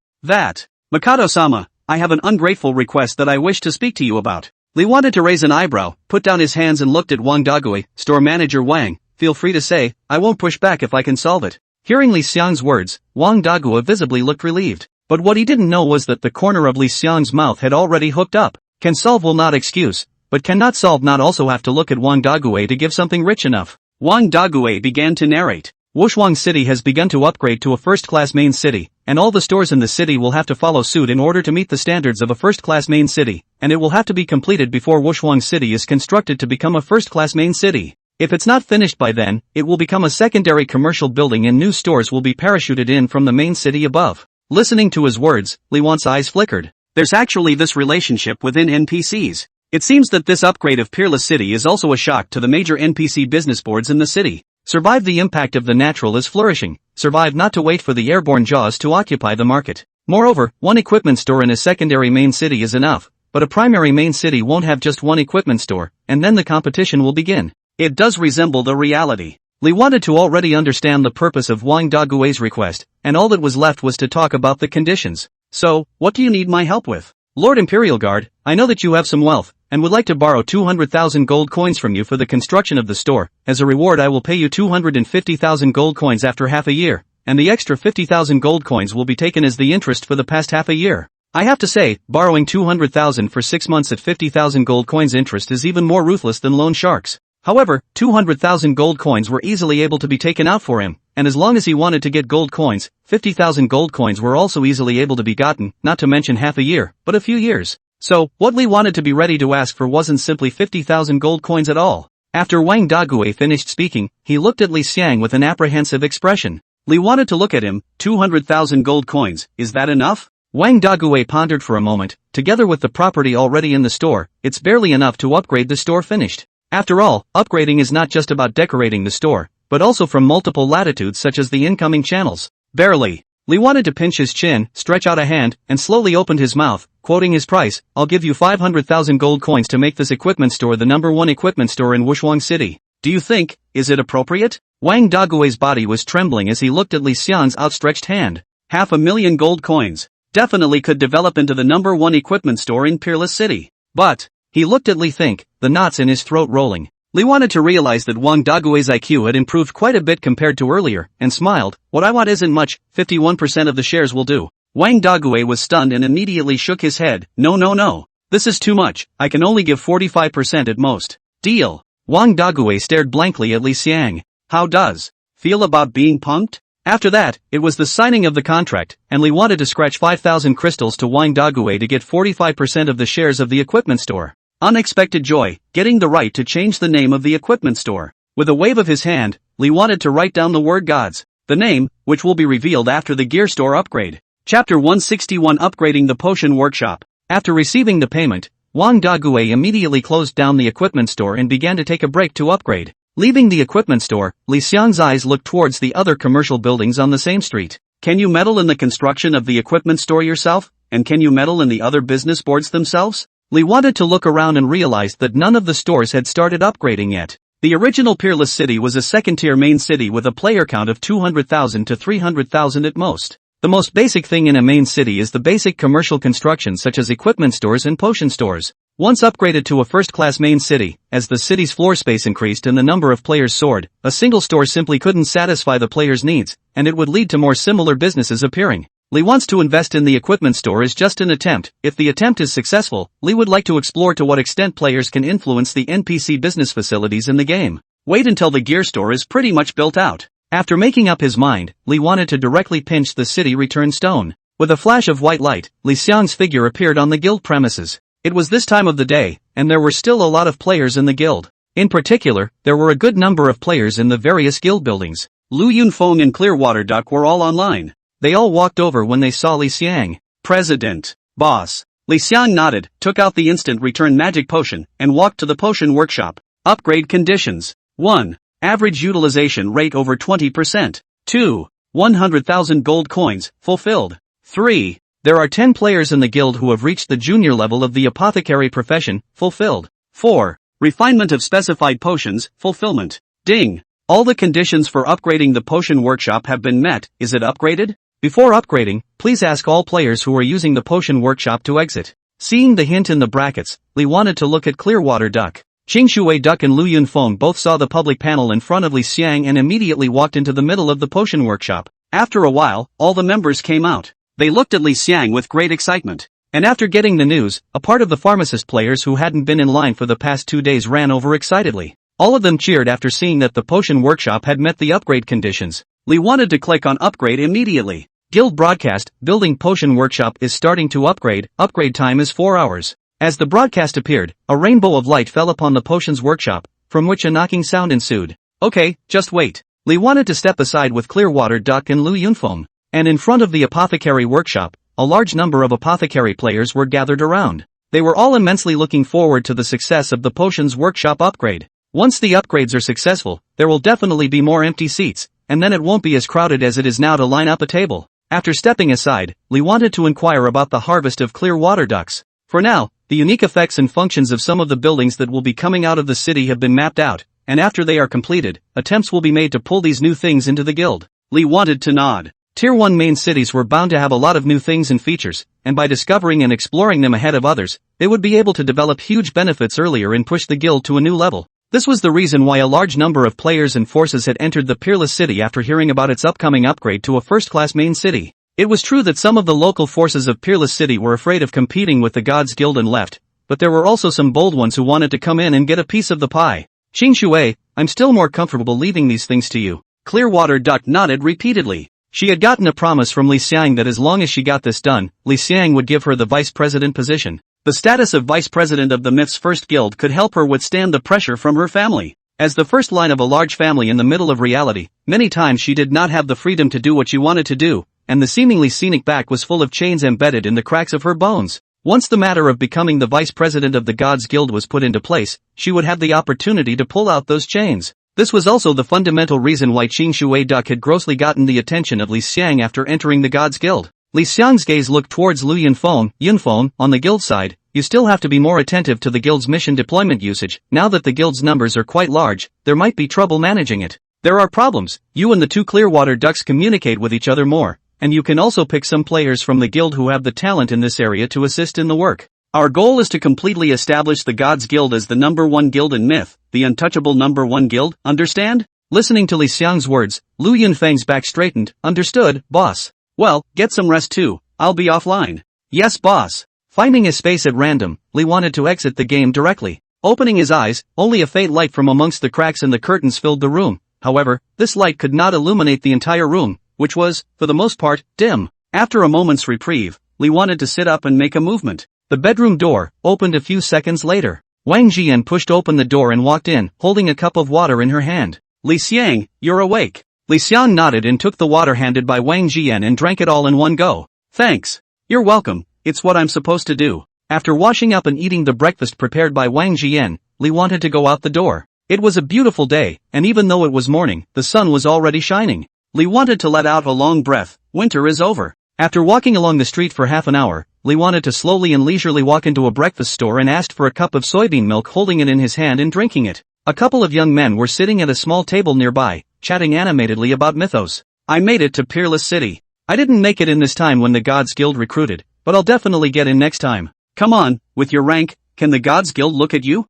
Mikado-sama, I have an ungrateful request that I wish to speak to you about. Li wanted to raise an eyebrow, put down his hands and looked at Wang Dague. Store manager Wang, feel free to say, I won't push back if I can solve it. Hearing Li Xiang's words, Wang Dague visibly looked relieved. But what he didn't know was that the corner of Li Xiang's mouth had already hooked up. Can solve will not excuse, but cannot solve not also have to look at Wang Dague to give something rich enough. Wang Dague began to narrate. Wushuang City has begun to upgrade to a first-class main city, and all the stores in the city will have to follow suit in order to meet the standards of a first-class main city, and it will have to be completed before Wushuang City is constructed to become a first-class main city. If it's not finished by then, it will become a secondary commercial building and new stores will be parachuted in from the main city above. Listening to his words, Li Wan's eyes flickered. There's actually this relationship within NPCs. It seems that this upgrade of Peerless City is also a shock to the major NPC business boards in the city. Survive the impact of the natural is flourishing. Survive not to wait for the airborne jaws to occupy the market. Moreover, one equipment store in a secondary main city is enough, but a primary main city won't have just one equipment store, and then the competition will begin. It does resemble the reality. Li wanted to already understand the purpose of Wang Dague's request, and all that was left was to talk about the conditions. So, what do you need my help with? Lord Imperial Guard, I know that you have some wealth, and would like to borrow 200,000 gold coins from you for the construction of the store. As a reward I will pay you 250,000 gold coins after half a year, and the extra 50,000 gold coins will be taken as the interest for the past half a year. I have to say, borrowing 200,000 for 6 months at 50,000 gold coins interest is even more ruthless than loan sharks. However, 200,000 gold coins were easily able to be taken out for him, and as long as he wanted to get gold coins, 50,000 gold coins were also easily able to be gotten, not to mention half a year, but a few years. So, what Li wanted to be ready to ask for wasn't simply 50,000 gold coins at all. After Wang Dagui finished speaking, he looked at Li Xiang with an apprehensive expression. Li wanted to look at him. 200,000 gold coins, is that enough? Wang Dagui pondered for a moment. Together with the property already in the store, it's barely enough to upgrade the store finished. After all, upgrading is not just about decorating the store, but also from multiple latitudes such as the incoming channels. Barely. Li wanted to pinch his chin, stretch out a hand, and slowly opened his mouth, quoting his price. I'll give you 500,000 gold coins to make this equipment store the #1 equipment store in Wushuang City. Do you think, is it appropriate? Wang Dagui's body was trembling as he looked at Li Xiang's outstretched hand. 500,000 gold coins. Definitely could develop into the #1 equipment store in Peerless City. But, he looked at Li think, the knots in his throat rolling. Li wanted to realize that Wang Dagui's IQ had improved quite a bit compared to earlier, and smiled. What I want isn't much, 51% of the shares will do. Wang Dagui was stunned and immediately shook his head. No. This is too much, I can only give 45% at most. Deal. Wang Dagui stared blankly at Li Xiang. How does feel about being punked? After that, it was the signing of the contract, and Li wanted to scratch 5,000 crystals to Wang Dagui to get 45% of the shares of the equipment store. Unexpected joy, getting the right to change the name of the equipment store. With a wave of his hand, Li wanted to write down the word gods, the name, which will be revealed after the gear store upgrade. Chapter 161 Upgrading the Potion Workshop. After receiving the payment, Wang Dagui immediately closed down the equipment store and began to take a break to upgrade. Leaving the equipment store, Li Xiang's eyes looked towards the other commercial buildings on the same street. Can you meddle in the construction of the equipment store yourself? And can you meddle in the other business boards themselves? Li wanted to look around and realized that none of the stores had started upgrading yet. The original Peerless City was a second-tier main city with a player count of 200,000 to 300,000 at most. The most basic thing in a main city is the basic commercial construction such as equipment stores and potion stores. Once upgraded to a first-class main city, as the city's floor space increased and the number of players soared, a single store simply couldn't satisfy the players' needs, and it would lead to more similar businesses appearing. Li wants to invest in the equipment store as just an attempt. If the attempt is successful, Li would like to explore to what extent players can influence the NPC business facilities in the game. Wait until the gear store is pretty much built out. After making up his mind, Li wanted to directly pinch the city return stone. With a flash of white light, Li Xiang's figure appeared on the guild premises. It was this time of the day, and there were still a lot of players in the guild. In particular, there were a good number of players in the various guild buildings. Lu Yunfeng and Clearwater Duck were all online. They all walked over when they saw Li Xiang. President. Boss. Li Xiang nodded, took out the instant return magic potion, and walked to the potion workshop. Upgrade conditions. 1. Average utilization rate over 20%. 2. 100,000 gold coins, fulfilled. 3. There are 10 players in the guild who have reached the junior level of the apothecary profession, fulfilled. 4. Refinement of specified potions, fulfillment. Ding. All the conditions for upgrading the potion workshop have been met. Is it upgraded? Before upgrading, please ask all players who are using the potion workshop to exit. Seeing the hint in the brackets, Li wanted to look at Clearwater Duck. Qingshui Duck and Lu Yunfeng both saw the public panel in front of Li Xiang and immediately walked into the middle of the potion workshop. After a while, all the members came out. They looked at Li Xiang with great excitement. And after getting the news, a part of the pharmacist players who hadn't been in line for the past 2 days ran over excitedly. All of them cheered after seeing that the potion workshop had met the upgrade conditions. Li wanted to click on upgrade immediately. Guild broadcast, building potion workshop is starting to upgrade. Upgrade time is 4 hours. As the broadcast appeared, a rainbow of light fell upon the potions workshop, from which a knocking sound ensued. Okay, just wait. Li wanted to step aside with Clearwater Duck and Lu Yunfeng. And in front of the apothecary workshop, a large number of apothecary players were gathered around. They were all immensely looking forward to the success of the potions workshop upgrade. Once the upgrades are successful, there will definitely be more empty seats, and then it won't be as crowded as it is now to line up a table. After stepping aside, Li wanted to inquire about the harvest of clear water ducks. For now, the unique effects and functions of some of the buildings that will be coming out of the city have been mapped out, and after they are completed, attempts will be made to pull these new things into the guild. Li wanted to nod. Tier 1 main cities were bound to have a lot of new things and features, and by discovering and exploring them ahead of others, they would be able to develop huge benefits earlier and push the guild to a new level. This was the reason why a large number of players and forces had entered the Peerless City after hearing about its upcoming upgrade to a first-class main city. It was true that some of the local forces of Peerless City were afraid of competing with the Gods Guild and left, but there were also some bold ones who wanted to come in and get a piece of the pie. Qing Shui, I'm still more comfortable leaving these things to you. Clearwater Duck nodded repeatedly. She had gotten a promise from Li Xiang that as long as she got this done, Li Xiang would give her the vice president position. The status of vice president of the Myth's first guild could help her withstand the pressure from her family. As the first line of a large family in the middle of reality, many times she did not have the freedom to do what she wanted to do, and the seemingly scenic back was full of chains embedded in the cracks of her bones. Once the matter of becoming the vice president of the Gods Guild was put into place, she would have the opportunity to pull out those chains. This was also the fundamental reason why Qing Shui Duck had grossly gotten the attention of Li Xiang after entering the Gods Guild. Li Xiang's gaze looked towards Lu Yunfeng, on the guild side. You still have to be more attentive to the guild's mission deployment usage. Now that the guild's numbers are quite large, there might be trouble managing it. There are problems. You and the two Clearwater Ducks communicate with each other more, and you can also pick some players from the guild who have the talent in this area to assist in the work. Our goal is to completely establish the Gods Guild as the #1 guild in Myth, the untouchable #1 guild, understand? Listening to Li Xiang's words, Lu Yunfeng's back straightened. Understood, boss. Well, get some rest too, I'll be offline. Yes, boss. Finding a space at random, Li wanted to exit the game directly. Opening his eyes, only a faint light from amongst the cracks in the curtains filled the room. However, this light could not illuminate the entire room, which was, for the most part, dim. After a moment's reprieve, Li wanted to sit up and make a movement. The bedroom door opened a few seconds later. Wang Jian pushed open the door and walked in, holding a cup of water in her hand. Li Xiang, you're awake. Li Xiang nodded and took the water handed by Wang Jian and drank it all in one go. Thanks. You're welcome, it's what I'm supposed to do. After washing up and eating the breakfast prepared by Wang Jian, Li wanted to go out the door. It was a beautiful day, and even though it was morning, the sun was already shining. Li wanted to let out a long breath. Winter is over. After walking along the street for half an hour, Li wanted to slowly and leisurely walk into a breakfast store and asked for a cup of soybean milk, holding it in his hand and drinking it. A couple of young men were sitting at a small table nearby, chatting animatedly about mythos. I made it to Peerless City. I didn't make it in this time when the Gods Guild recruited, but I'll definitely get in next time. Come on, with your rank, can the Gods Guild look at you?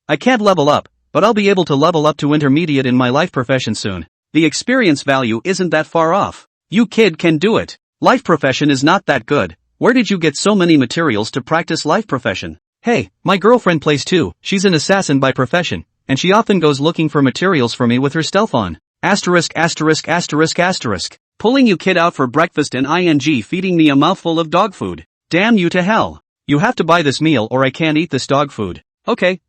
I can't level up, but I'll be able to level up to intermediate in my life profession soon. The experience value isn't that far off. You kid can do it. Life profession is not that good. Where did you get so many materials to practice life profession? Hey, my girlfriend plays too. She's an assassin by profession, and she often goes looking for materials for me with her stealth on. Asterisk. Pulling you kid out for breakfast and feeding me a mouthful of dog food. Damn you to hell. You have to buy this meal or I can't eat this dog food. Okay,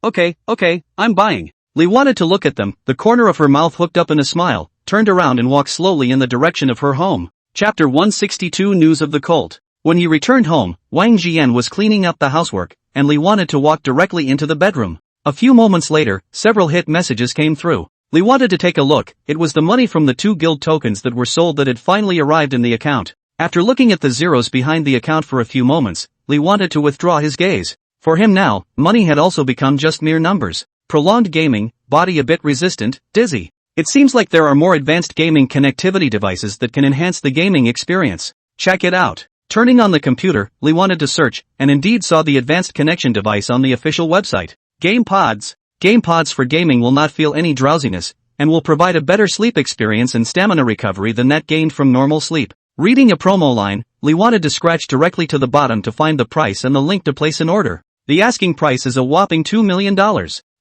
I'm buying. Li wanted to look at them, the corner of her mouth hooked up in a smile, turned around and walked slowly in the direction of her home. Chapter 162 News of the Cult. When he returned home, Wang Jian was cleaning up the housework, and Li wanted to walk directly into the bedroom. A few moments later, several hit messages came through. Li wanted to take a look. It was the money from the 2 guild tokens that were sold that had finally arrived in the account. After looking at the zeros behind the account for a few moments, Li wanted to withdraw his gaze. For him now, money had also become just mere numbers. Prolonged gaming, body a bit resistant, dizzy. It seems like there are more advanced gaming connectivity devices that can enhance the gaming experience. Check it out. Turning on the computer, Li wanted to search, and indeed saw the advanced connection device on the official website. Game pods. Game pods for gaming will not feel any drowsiness, and will provide a better sleep experience and stamina recovery than that gained from normal sleep. Reading a promo line, Li wanted to scratch directly to the bottom to find the price and the link to place an order. The asking price is a whopping $2 million.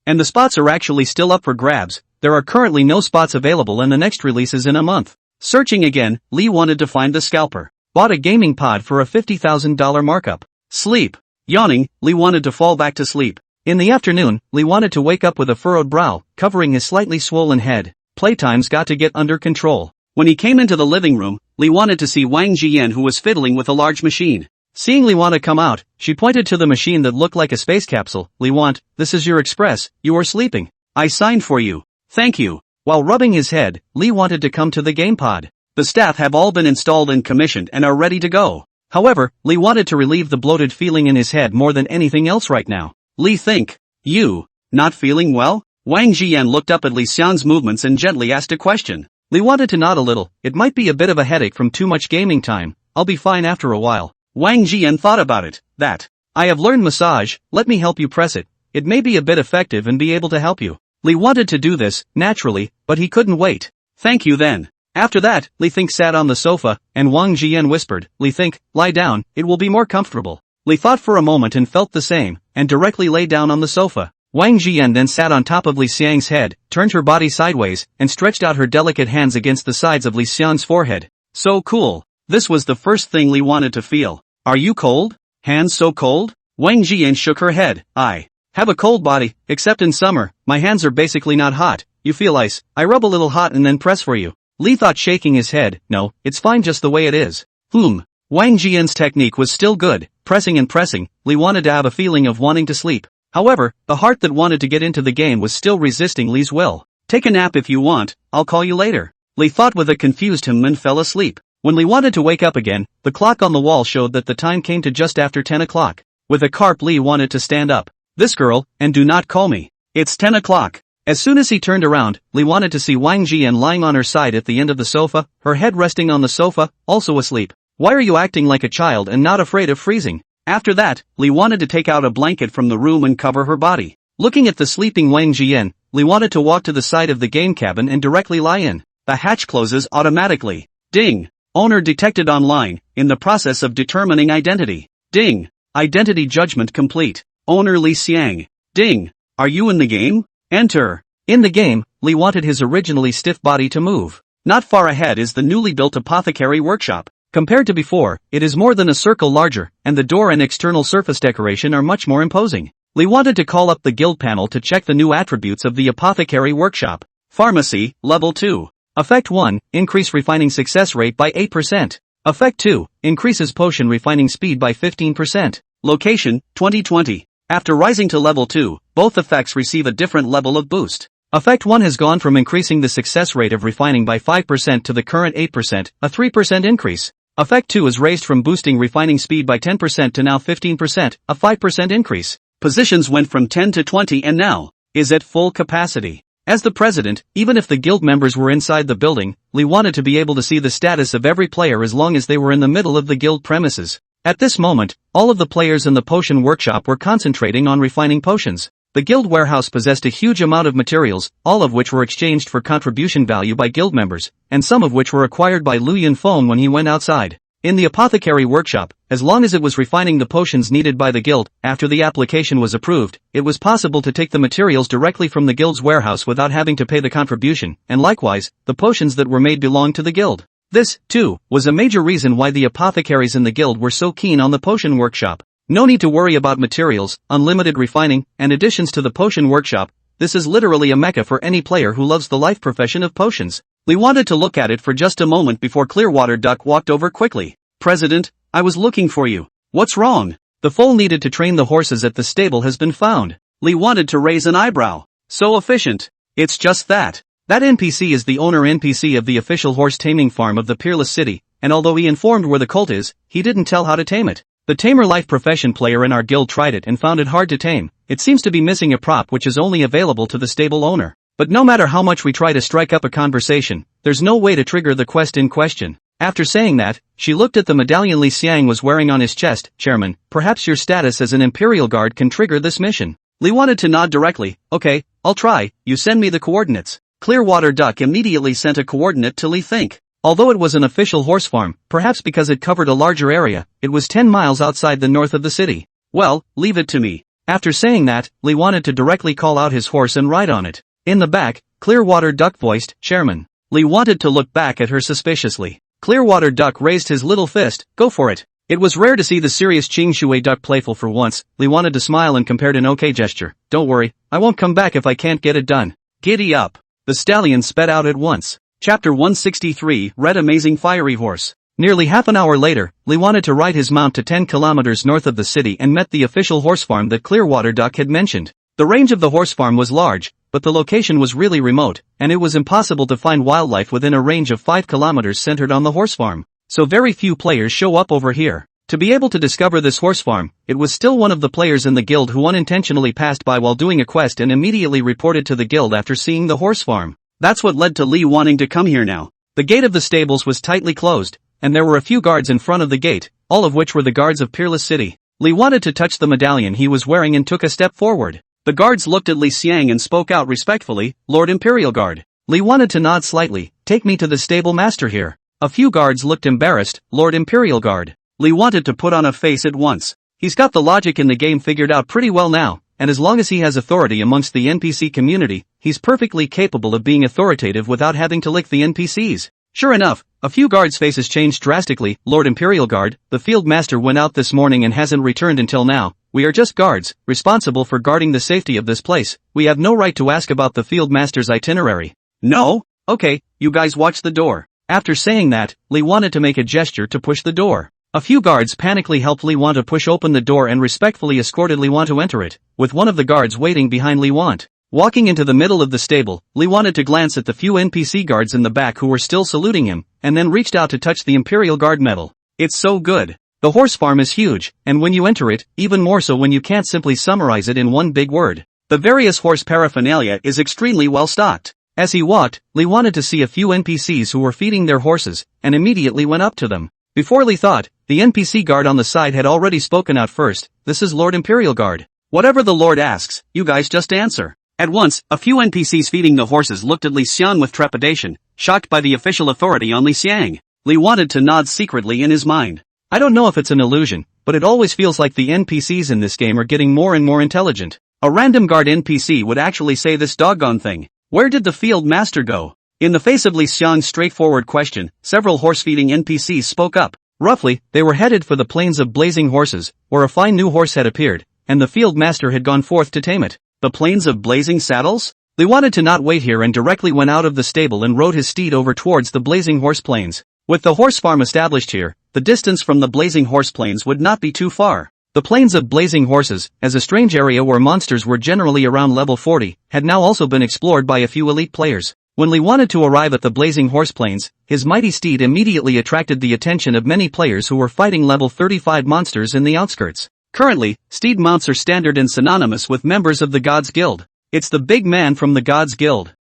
And the spots are actually still up for grabs. There are currently no spots available and the next release is in a month. Searching again, Li wanted to find the scalper. Bought a gaming pod for a $50,000 markup. Sleep. Yawning, Li wanted to fall back to sleep. In the afternoon, Li wanted to wake up with a furrowed brow, covering his slightly swollen head. Playtime's got to get under control. When he came into the living room, Li wanted to see Wang Jian, who was fiddling with a large machine. Seeing Li Want come out, she pointed to the machine that looked like a space capsule. Li Want, this is your express, you are sleeping. I signed for you. Thank you. While rubbing his head, Li wanted to come to the game pod. The staff have all been installed and commissioned and are ready to go. However, Li wanted to relieve the bloated feeling in his head more than anything else right now. Li think. You. Not feeling well? Wang Jian looked up at Li Xiang's movements and gently asked a question. Li wanted to nod a little. It might be a bit of a headache from too much gaming time. I'll be fine after a while. Wang Jian thought about it. That. I have learned massage, let me help you press it. It may be a bit effective and be able to help you. Li wanted to do this, naturally, but he couldn't wait. Thank you then. After that, Li Think sat on the sofa, and Wang Jian whispered, Li Think, lie down, it will be more comfortable. Li thought for a moment and felt the same, and directly lay down on the sofa. Wang Jian then sat on top of Li Xiang's head, turned her body sideways, and stretched out her delicate hands against the sides of Li Xiang's forehead. So cool. This was the first thing Li wanted to feel. Are you cold? Hands so cold? Wang Jian shook her head. I have a cold body, except in summer, my hands are basically not hot. You feel ice, I rub a little hot and then press for you. Li thought, shaking his head, no, it's fine just the way it is. Wang Jian's technique was still good, pressing and pressing. Li wanted to have a feeling of wanting to sleep. However, the heart that wanted to get into the game was still resisting Li's will. Take a nap if you want, I'll call you later. Li thought with a confused hum and fell asleep. When Li wanted to wake up again, the clock on the wall showed that the time came to just after 10 o'clock. With a carp, Li wanted to stand up. This girl, and do not call me. It's 10 o'clock. As soon as he turned around, Li wanted to see Wang Jian lying on her side at the end of the sofa, her head resting on the sofa, also asleep. Why are you acting like a child and not afraid of freezing? After that, Li wanted to take out a blanket from the room and cover her body. Looking at the sleeping Wang Jian, Li wanted to walk to the side of the game cabin and directly lie in. The hatch closes automatically. Ding! Owner detected online, in the process of determining identity. Ding! Identity judgment complete. Owner Li Xiang. Ding! Are you in the game? Enter. In the game, Li wanted his originally stiff body to move. Not far ahead is the newly built apothecary workshop. Compared to before, it is more than a circle larger, and the door and external surface decoration are much more imposing. Li wanted to call up the guild panel to check the new attributes of the apothecary workshop. Pharmacy, level 2. Effect 1, increase refining success rate by 8%. Effect 2, increases potion refining speed by 15%. Location, 2020. After rising to level 2, both effects receive a different level of boost. Effect 1 has gone from increasing the success rate of refining by 5% to the current 8%, a 3% increase. Effect 2 is raised from boosting refining speed by 10% to now 15%, a 5% increase. Positions went from 10 to 20 and now is at full capacity. As the president, even if the guild members were inside the building, Li wanted to be able to see the status of every player as long as they were in the middle of the guild premises. At this moment, all of the players in the potion workshop were concentrating on refining potions. The guild warehouse possessed a huge amount of materials, all of which were exchanged for contribution value by guild members, and some of which were acquired by Lu Yunfeng when he went outside. In the apothecary workshop, as long as it was refining the potions needed by the guild, after the application was approved, it was possible to take the materials directly from the guild's warehouse without having to pay the contribution, and likewise, the potions that were made belonged to the guild. This, too, was a major reason why the apothecaries in the guild were so keen on the potion workshop. No need to worry about materials, unlimited refining, and additions to the potion workshop. This is literally a mecca for any player who loves the life profession of potions. Li wanted to look at it for just a moment before Clearwater Duck walked over quickly. President, I was looking for you. What's wrong? The foal needed to train the horses at the stable has been found. Li wanted to raise an eyebrow. So efficient. It's just that. That NPC is the owner NPC of the official horse taming farm of the Peerless City, and although he informed where the colt is, he didn't tell how to tame it. The tamer life profession player in our guild tried it and found it hard to tame. It seems to be missing a prop which is only available to the stable owner. But no matter how much we try to strike up a conversation, there's no way to trigger the quest in question. After saying that, she looked at the medallion Li Xiang was wearing on his chest. Chairman, perhaps your status as an Imperial Guard can trigger this mission. Li wanted to nod directly. Okay, I'll try, you send me the coordinates. Clearwater Duck immediately sent a coordinate to Li Think. Although it was an official horse farm, perhaps because it covered a larger area, it was 10 miles outside the north of the city. Well, leave it to me. After saying that, Li wanted to directly call out his horse and ride on it. In the back, Clearwater Duck voiced, Chairman. Li wanted to look back at her suspiciously. Clearwater Duck raised his little fist. Go for it. It was rare to see the serious Qing Shui Duck playful for once. Li wanted to smile and compared an okay gesture. Don't worry, I won't come back if I can't get it done. Giddy up. The stallion sped out at once. Chapter 163, Red Amazing Fiery Horse. Nearly half an hour later, Li wanted to ride his mount to 10 kilometers north of the city and met the official horse farm that Clearwater Duck had mentioned. The range of the horse farm was large, but the location was really remote, and it was impossible to find wildlife within a range of 5 kilometers centered on the horse farm. So very few players show up over here. To be able to discover this horse farm, it was still one of the players in the guild who unintentionally passed by while doing a quest and immediately reported to the guild after seeing the horse farm. That's what led to Li wanting to come here now. The gate of the stables was tightly closed, and there were a few guards in front of the gate. all of which were the guards of Peerless City. Li wanted to touch the medallion he was wearing and took a step forward. The guards looked at Li Xiang and spoke out respectfully, "Lord Imperial Guard." Li wanted to nod slightly, "Take me to the stable master here." A few guards looked embarrassed, "Lord Imperial Guard." Li wanted to put on a face at once. He's got the logic in the game figured out pretty well now, and as long as he has authority amongst the NPC community, he's perfectly capable of being authoritative without having to lick the NPCs. Sure enough, a few guards' faces changed drastically. "Lord Imperial Guard, the field master went out this morning and hasn't returned until now. We are just guards, responsible for guarding the safety of this place. We have no right to ask about the field master's itinerary." "No? Okay, you guys watch the door." After saying that, Li wanted to make a gesture to push the door. A few guards panically helped Li Want to push open the door and respectfully escorted Li Want to enter it, with one of the guards waiting behind Li Want. Walking into the middle of the stable, Li wanted to glance at the few NPC guards in the back who were still saluting him, and then reached out to touch the Imperial Guard medal. It's so good. The horse farm is huge, and when you enter it, even more so when you can't simply summarize it in one big word. The various horse paraphernalia is extremely well stocked. As he walked, Li wanted to see a few NPCs who were feeding their horses, and immediately went up to them. Before Li thought, the NPC guard on the side had already spoken out first. "This is Lord Imperial Guard. Whatever the Lord asks, you guys just answer." At once, a few NPCs feeding the horses looked at Li Xiang with trepidation, shocked by the official authority on Li Xiang. Li wanted to nod secretly in his mind. I don't know if it's an illusion, but it always feels like the NPCs in this game are getting more and more intelligent. A random guard NPC would actually say this doggone thing. Where did the field master go? In the face of Li Xiang's straightforward question, several horse-feeding NPCs spoke up. Roughly, they were headed for the plains of blazing horses, where a fine new horse had appeared, and the field master had gone forth to tame it. The plains of blazing saddles? Li wanted to not wait here and directly went out of the stable and rode his steed over towards the blazing horse plains. With the horse farm established here, the distance from the blazing horse plains would not be too far. The plains of blazing horses, as a strange area where monsters were generally around level 40, had now also been explored by a few elite players. When Li wanted to arrive at the blazing horse plains, his mighty steed immediately attracted the attention of many players who were fighting level 35 monsters in the outskirts. Currently, steed mounts are standard and synonymous with members of the Gods Guild. It's the big man from the Gods Guild.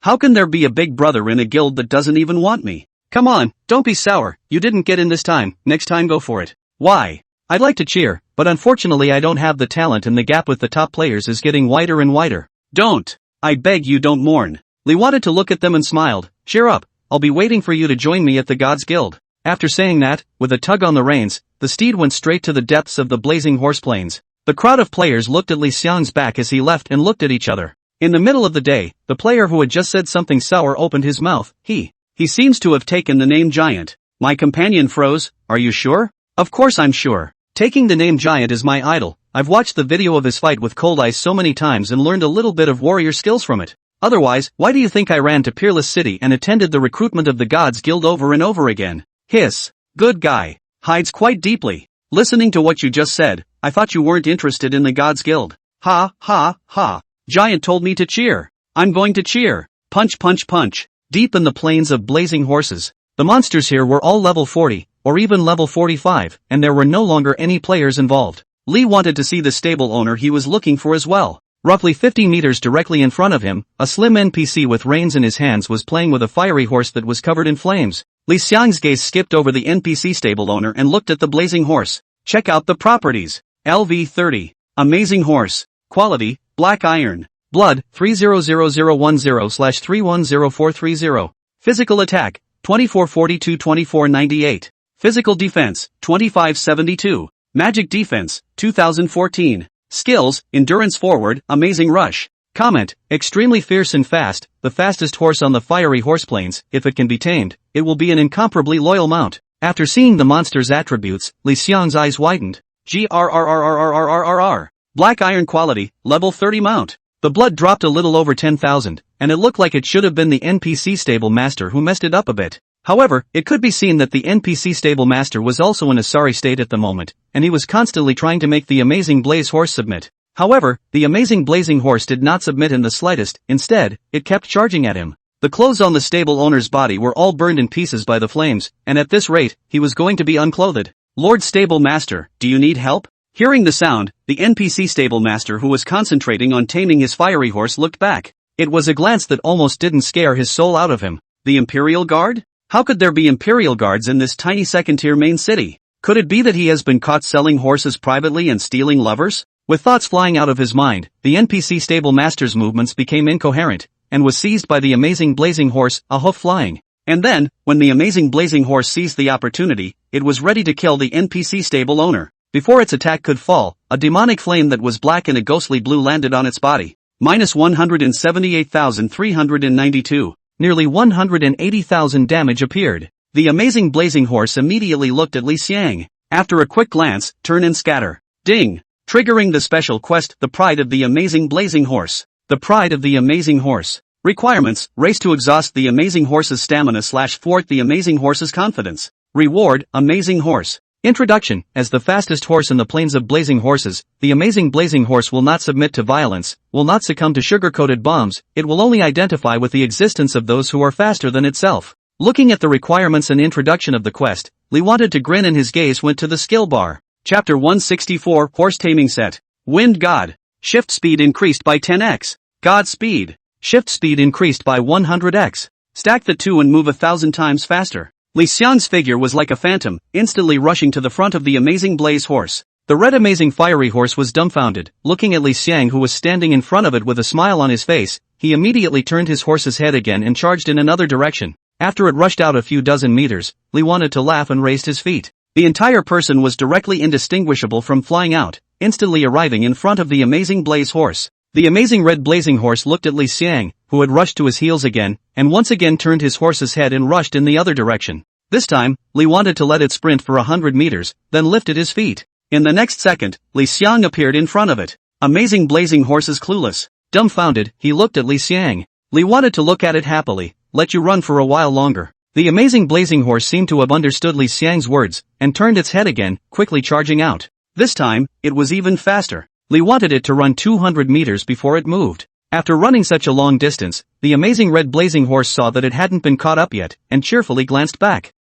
How can there be a big brother in a guild that doesn't even want me? Come on, don't be sour, you didn't get in this time, next time go for it. Why? I'd like to cheer, but unfortunately I don't have the talent and the gap with the top players is getting wider and wider. Don't. I beg you don't mourn. Li wanted to look at them and smiled. Cheer up, I'll be waiting for you to join me at the Gods Guild. After saying that, with a tug on the reins, the steed went straight to the depths of the blazing horse plains. The crowd of players looked at Li Xiang's back as he left and looked at each other. In the middle of the day, the player who had just said something sour opened his mouth. He seems to have taken the name Giant. My companion froze. Are you sure? Of course I'm sure. Taking the name Giant is my idol. I've watched the video of his fight with Cold Eyes so many times and learned a little bit of warrior skills from it. Otherwise, why do you think I ran to Peerless City and attended the recruitment of the Gods Guild over and over again? Hiss. Good guy. Hides quite deeply. Listening to what you just said, I thought you weren't interested in the Gods Guild. Ha, ha, ha. Giant told me to cheer. I'm going to cheer. Punch punch punch. Deep in the plains of blazing horses, the monsters here were all level 40, or even level 45, and there were no longer any players involved. Li wanted to see the stable owner he was looking for as well. Roughly 50 meters directly in front of him, a slim NPC with reins in his hands was playing with a fiery horse that was covered in flames. Li Xiang's gaze skipped over the NPC stable owner and looked at the blazing horse. Check out the properties. LV30. Amazing horse. Quality, black iron. Blood, 300010/310430. Physical attack, 2442-2498. Physical defense, 2572. Magic defense, 2014. Skills, endurance forward, amazing rush. Comment, extremely fierce and fast, the fastest horse on the fiery horse plains. If it can be tamed, it will be an incomparably loyal mount. After seeing the monster's attributes, Li Xiang's eyes widened. GRRRRRRRRR. Black iron quality, level 30 mount. The blood dropped a little over 10,000, and it looked like it should have been the NPC stable master who messed it up a bit. However, it could be seen that the NPC stable master was also in a sorry state at the moment, and he was constantly trying to make the amazing blaze horse submit. However, the amazing blazing horse did not submit in the slightest. Instead, it kept charging at him. The clothes on the stable owner's body were all burned in pieces by the flames, and at this rate, he was going to be unclothed. Lord Stable Master, do you need help? Hearing the sound, the NPC stable master who was concentrating on taming his fiery horse looked back. It was a glance that almost didn't scare his soul out of him. The Imperial Guard? How could there be Imperial Guards in this tiny second-tier main city? Could it be that he has been caught selling horses privately and stealing lovers? With thoughts flying out of his mind, the NPC stable master's movements became incoherent, and was seized by the amazing blazing horse, a hoof flying. And then, when the amazing blazing horse seized the opportunity, it was ready to kill the NPC stable owner. Before its attack could fall, a demonic flame that was black and a ghostly blue landed on its body. Minus 178,392. Nearly 180,000 damage appeared. The amazing blazing horse immediately looked at Li Xiang. After a quick glance, turn and scatter. Ding! Triggering the special quest, the Pride of the Amazing Blazing Horse. The Pride of the Amazing Horse. Requirements: race to exhaust the amazing horse's stamina / thwart the amazing horse's confidence. Reward: Amazing Horse. Introduction: as the fastest horse in the plains of blazing horses, the amazing blazing horse will not submit to violence, will not succumb to sugar-coated bombs, it will only identify with the existence of those who are faster than itself. Looking at the requirements and introduction of the quest, Li wanted to grin and his gaze went to the skill bar. Chapter 164 Horse Taming Set. Wind God. Shift speed increased by 10x. God speed. Shift speed increased by 100x. Stack the two and move 1,000 times faster. Li Xiang's figure was like a phantom, instantly rushing to the front of the amazing blaze horse. The red amazing fiery horse was dumbfounded, looking at Li Xiang who was standing in front of it with a smile on his face. He immediately turned his horse's head again and charged in another direction. After it rushed out a few dozen meters, Li wanted to laugh and raised his feet. The entire person was directly indistinguishable from flying out, instantly arriving in front of the amazing blaze horse. The amazing red blazing horse looked at Li Xiang, who had rushed to his heels again, and once again turned his horse's head and rushed in the other direction. This time, Li wanted to let it sprint for 100 meters, then lifted his feet. In the next second, Li Xiang appeared in front of it. Amazing blazing horse is clueless. Dumbfounded, he looked at Li Xiang. Li wanted to look at it happily. Let you run for a while longer. The amazing blazing horse seemed to have understood Li Xiang's words, and turned its head again, quickly charging out. This time, it was even faster. Li wanted it to run 200 meters before it moved. After running such a long distance, the amazing red blazing horse saw that it hadn't been caught up yet, and cheerfully glanced back.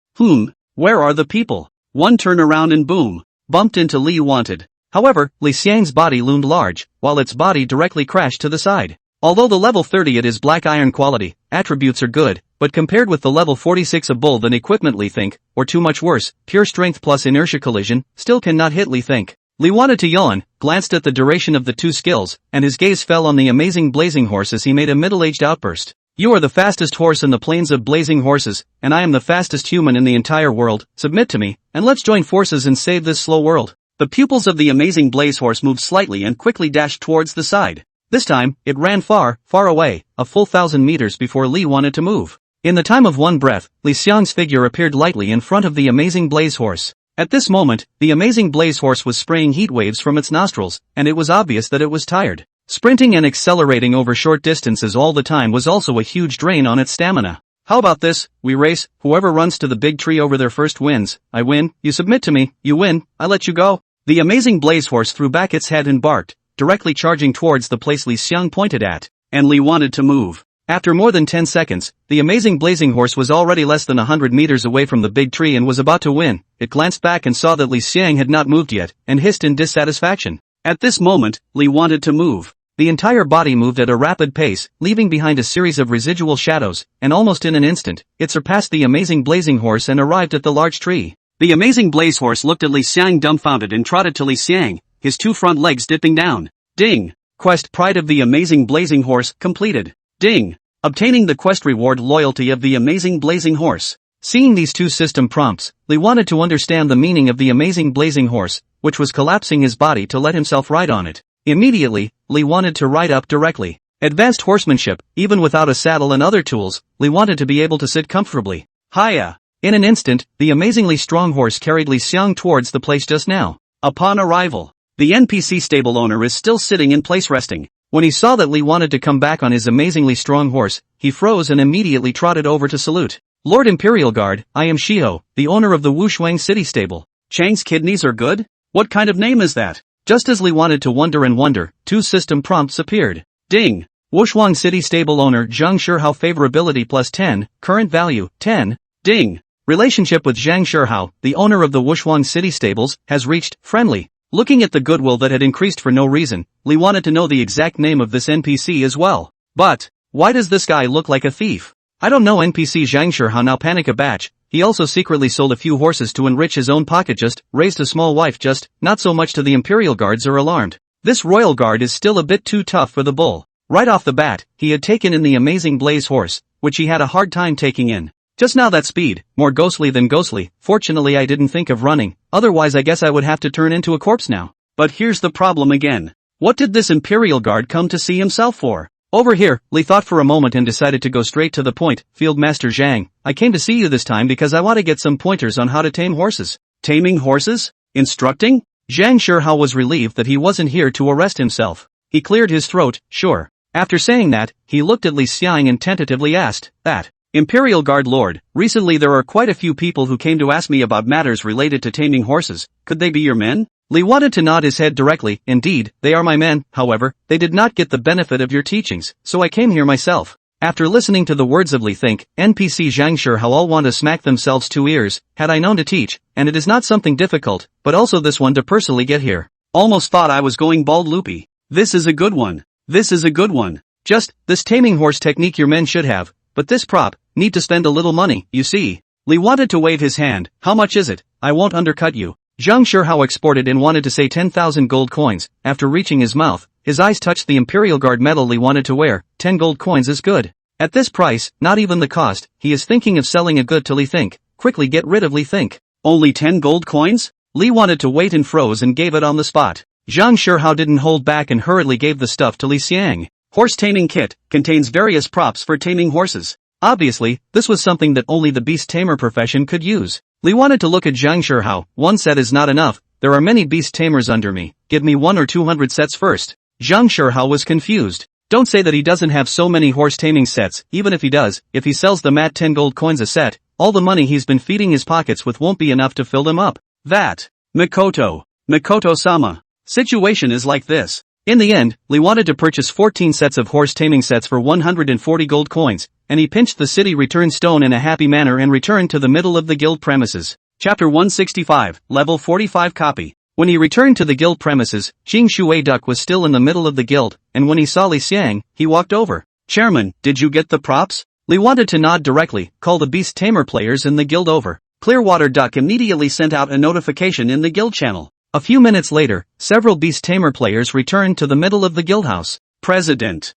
Where are the people? One turn around and boom. Bumped into Li wanted. However, Li Xiang's body loomed large, while its body directly crashed to the side. Although the level 30 it is black iron quality, attributes are good, but compared with the level 46 of bull then equipment Li think, or too much worse, pure strength plus inertia collision, still cannot hit Li think. Li wanted to yawn, glanced at the duration of the two skills, and his gaze fell on the amazing blazing horse as he made a middle-aged outburst. You are the fastest horse in the plains of blazing horses, and I am the fastest human in the entire world. Submit to me, and let's join forces and save this slow world. The pupils of the amazing blaze horse moved slightly and quickly dashed towards the side. This time, it ran far, far away, a full 1,000 meters before Li wanted to move. In the time of one breath, Li Xiang's figure appeared lightly in front of the amazing blaze horse. At this moment, the amazing blaze horse was spraying heat waves from its nostrils, and it was obvious that it was tired. Sprinting and accelerating over short distances all the time was also a huge drain on its stamina. How about this? We race, whoever runs to the big tree over there first wins. I win, you submit to me, you win, I let you go. The amazing blaze horse threw back its head and barked, directly charging towards the place Li Xiang pointed at, and Li wanted to move. After more than 10 seconds, the amazing blazing horse was already less than 100 meters away from the big tree and was about to win. It glanced back and saw that Li Xiang had not moved yet, and hissed in dissatisfaction. At this moment, Li wanted to move. The entire body moved at a rapid pace, leaving behind a series of residual shadows, and almost in an instant, it surpassed the amazing blazing horse and arrived at the large tree. The amazing blaze horse looked at Li Xiang dumbfounded and trotted to Li Xiang, his two front legs dipping down. Ding! Quest Pride of the Amazing Blazing Horse completed. Ding! Obtaining the quest reward Loyalty of the Amazing Blazing Horse. Seeing these two system prompts, Li wanted to understand the meaning of the amazing blazing horse, which was collapsing his body to let himself ride on it. Immediately, Li wanted to ride up directly. Advanced horsemanship, even without a saddle and other tools, Li wanted to be able to sit comfortably. Hiya! In an instant, the amazingly strong horse carried Li Xiang towards the place just now. Upon arrival, the NPC stable owner is still sitting in place resting. When he saw that Li wanted to come back on his amazingly strong horse, he froze and immediately trotted over to salute. Lord Imperial Guard, I am Shiho, the owner of the Wushuang City Stable. Chang's kidneys are good? What kind of name is that? Just as Li wanted to wonder, two system prompts appeared. Ding! Wushuang City Stable Owner Zhang Shihao Favorability plus 10, Current Value, 10. Ding! Relationship with Zhang Shihao, the owner of the Wushuang City Stables, has reached friendly. Looking at the goodwill that had increased for no reason, Li wanted to know the exact name of this NPC as well. But, why does this guy look like a thief? I don't know NPC Zhang Shihao now panic a batch, he also secretly sold a few horses to enrich his own pocket, just raised a small wife, just not so much to the Imperial Guards are alarmed. This royal guard is still a bit too tough for the bull. Right off the bat, he had taken in the amazing Blaze horse, which he had a hard time taking in. Just now that speed, more ghostly than ghostly. Fortunately I didn't think of running, otherwise I guess I would have to turn into a corpse now. But here's the problem again. What did this Imperial Guard come to see himself for? Over here, Li thought for a moment and decided to go straight to the point. Field Master Zhang, I came to see you this time because I want to get some pointers on how to tame horses. Taming horses? Instructing? Zhang Shihao was relieved that he wasn't here to arrest himself. He cleared his throat, sure. After saying that, he looked at Li Xiang and tentatively asked, that Imperial Guard Lord, recently there are quite a few people who came to ask me about matters related to taming horses. Could they be your men? Li wanted to nod his head directly. Indeed, they are my men. However, they did not get the benefit of your teachings, so I came here myself. After listening to the words of Li, think NPC Zhang Shihao all want to smack themselves 2 ears. Had I known to teach, and it is not something difficult, but also this one to personally get here. Almost thought I was going bald loopy. This is a good one. This is a good one. Just, this taming horse technique your men should have, but this prop, need to spend a little money, you see. Li wanted to wave his hand. How much is it? I won't undercut you. Zhang Shihao exported and wanted to say 10,000 gold coins. After reaching his mouth, his eyes touched the Imperial Guard medal Li wanted to wear. 10 gold coins is good. At this price, not even the cost, he is thinking of selling a good to Li Think. Quickly get rid of Li Think. Only 10 gold coins? Li wanted to wait and froze and gave it on the spot. Zhang Shihao didn't hold back and hurriedly gave the stuff to Li Xiang. Horse taming kit, contains various props for taming horses. Obviously, this was something that only the beast tamer profession could use. Li wanted to look at Zhang Shihao. 1 set is not enough, there are many beast tamers under me. Give me 1 or 200 sets first. Zhang Shihao was confused. Don't say that he doesn't have so many horse taming sets. Even if he does, if he sells them at 10 gold coins a set, all the money he's been feeding his pockets with won't be enough to fill them up. That. Mikoto-sama. Situation is like this. In the end, Li wanted to purchase 14 sets of horse taming sets for 140 gold coins, and he pinched the city return stone in a happy manner and returned to the middle of the guild premises. Chapter 165, Level 45 Copy. When he returned to the guild premises, Jing Shui Duck was still in the middle of the guild, and when he saw Li Xiang, he walked over. Chairman, did you get the props? Li wanted to nod directly, call the beast tamer players in the guild over. Clearwater Duck immediately sent out a notification in the guild channel. A few minutes later, several beast tamer players returned to the middle of the guildhouse. President.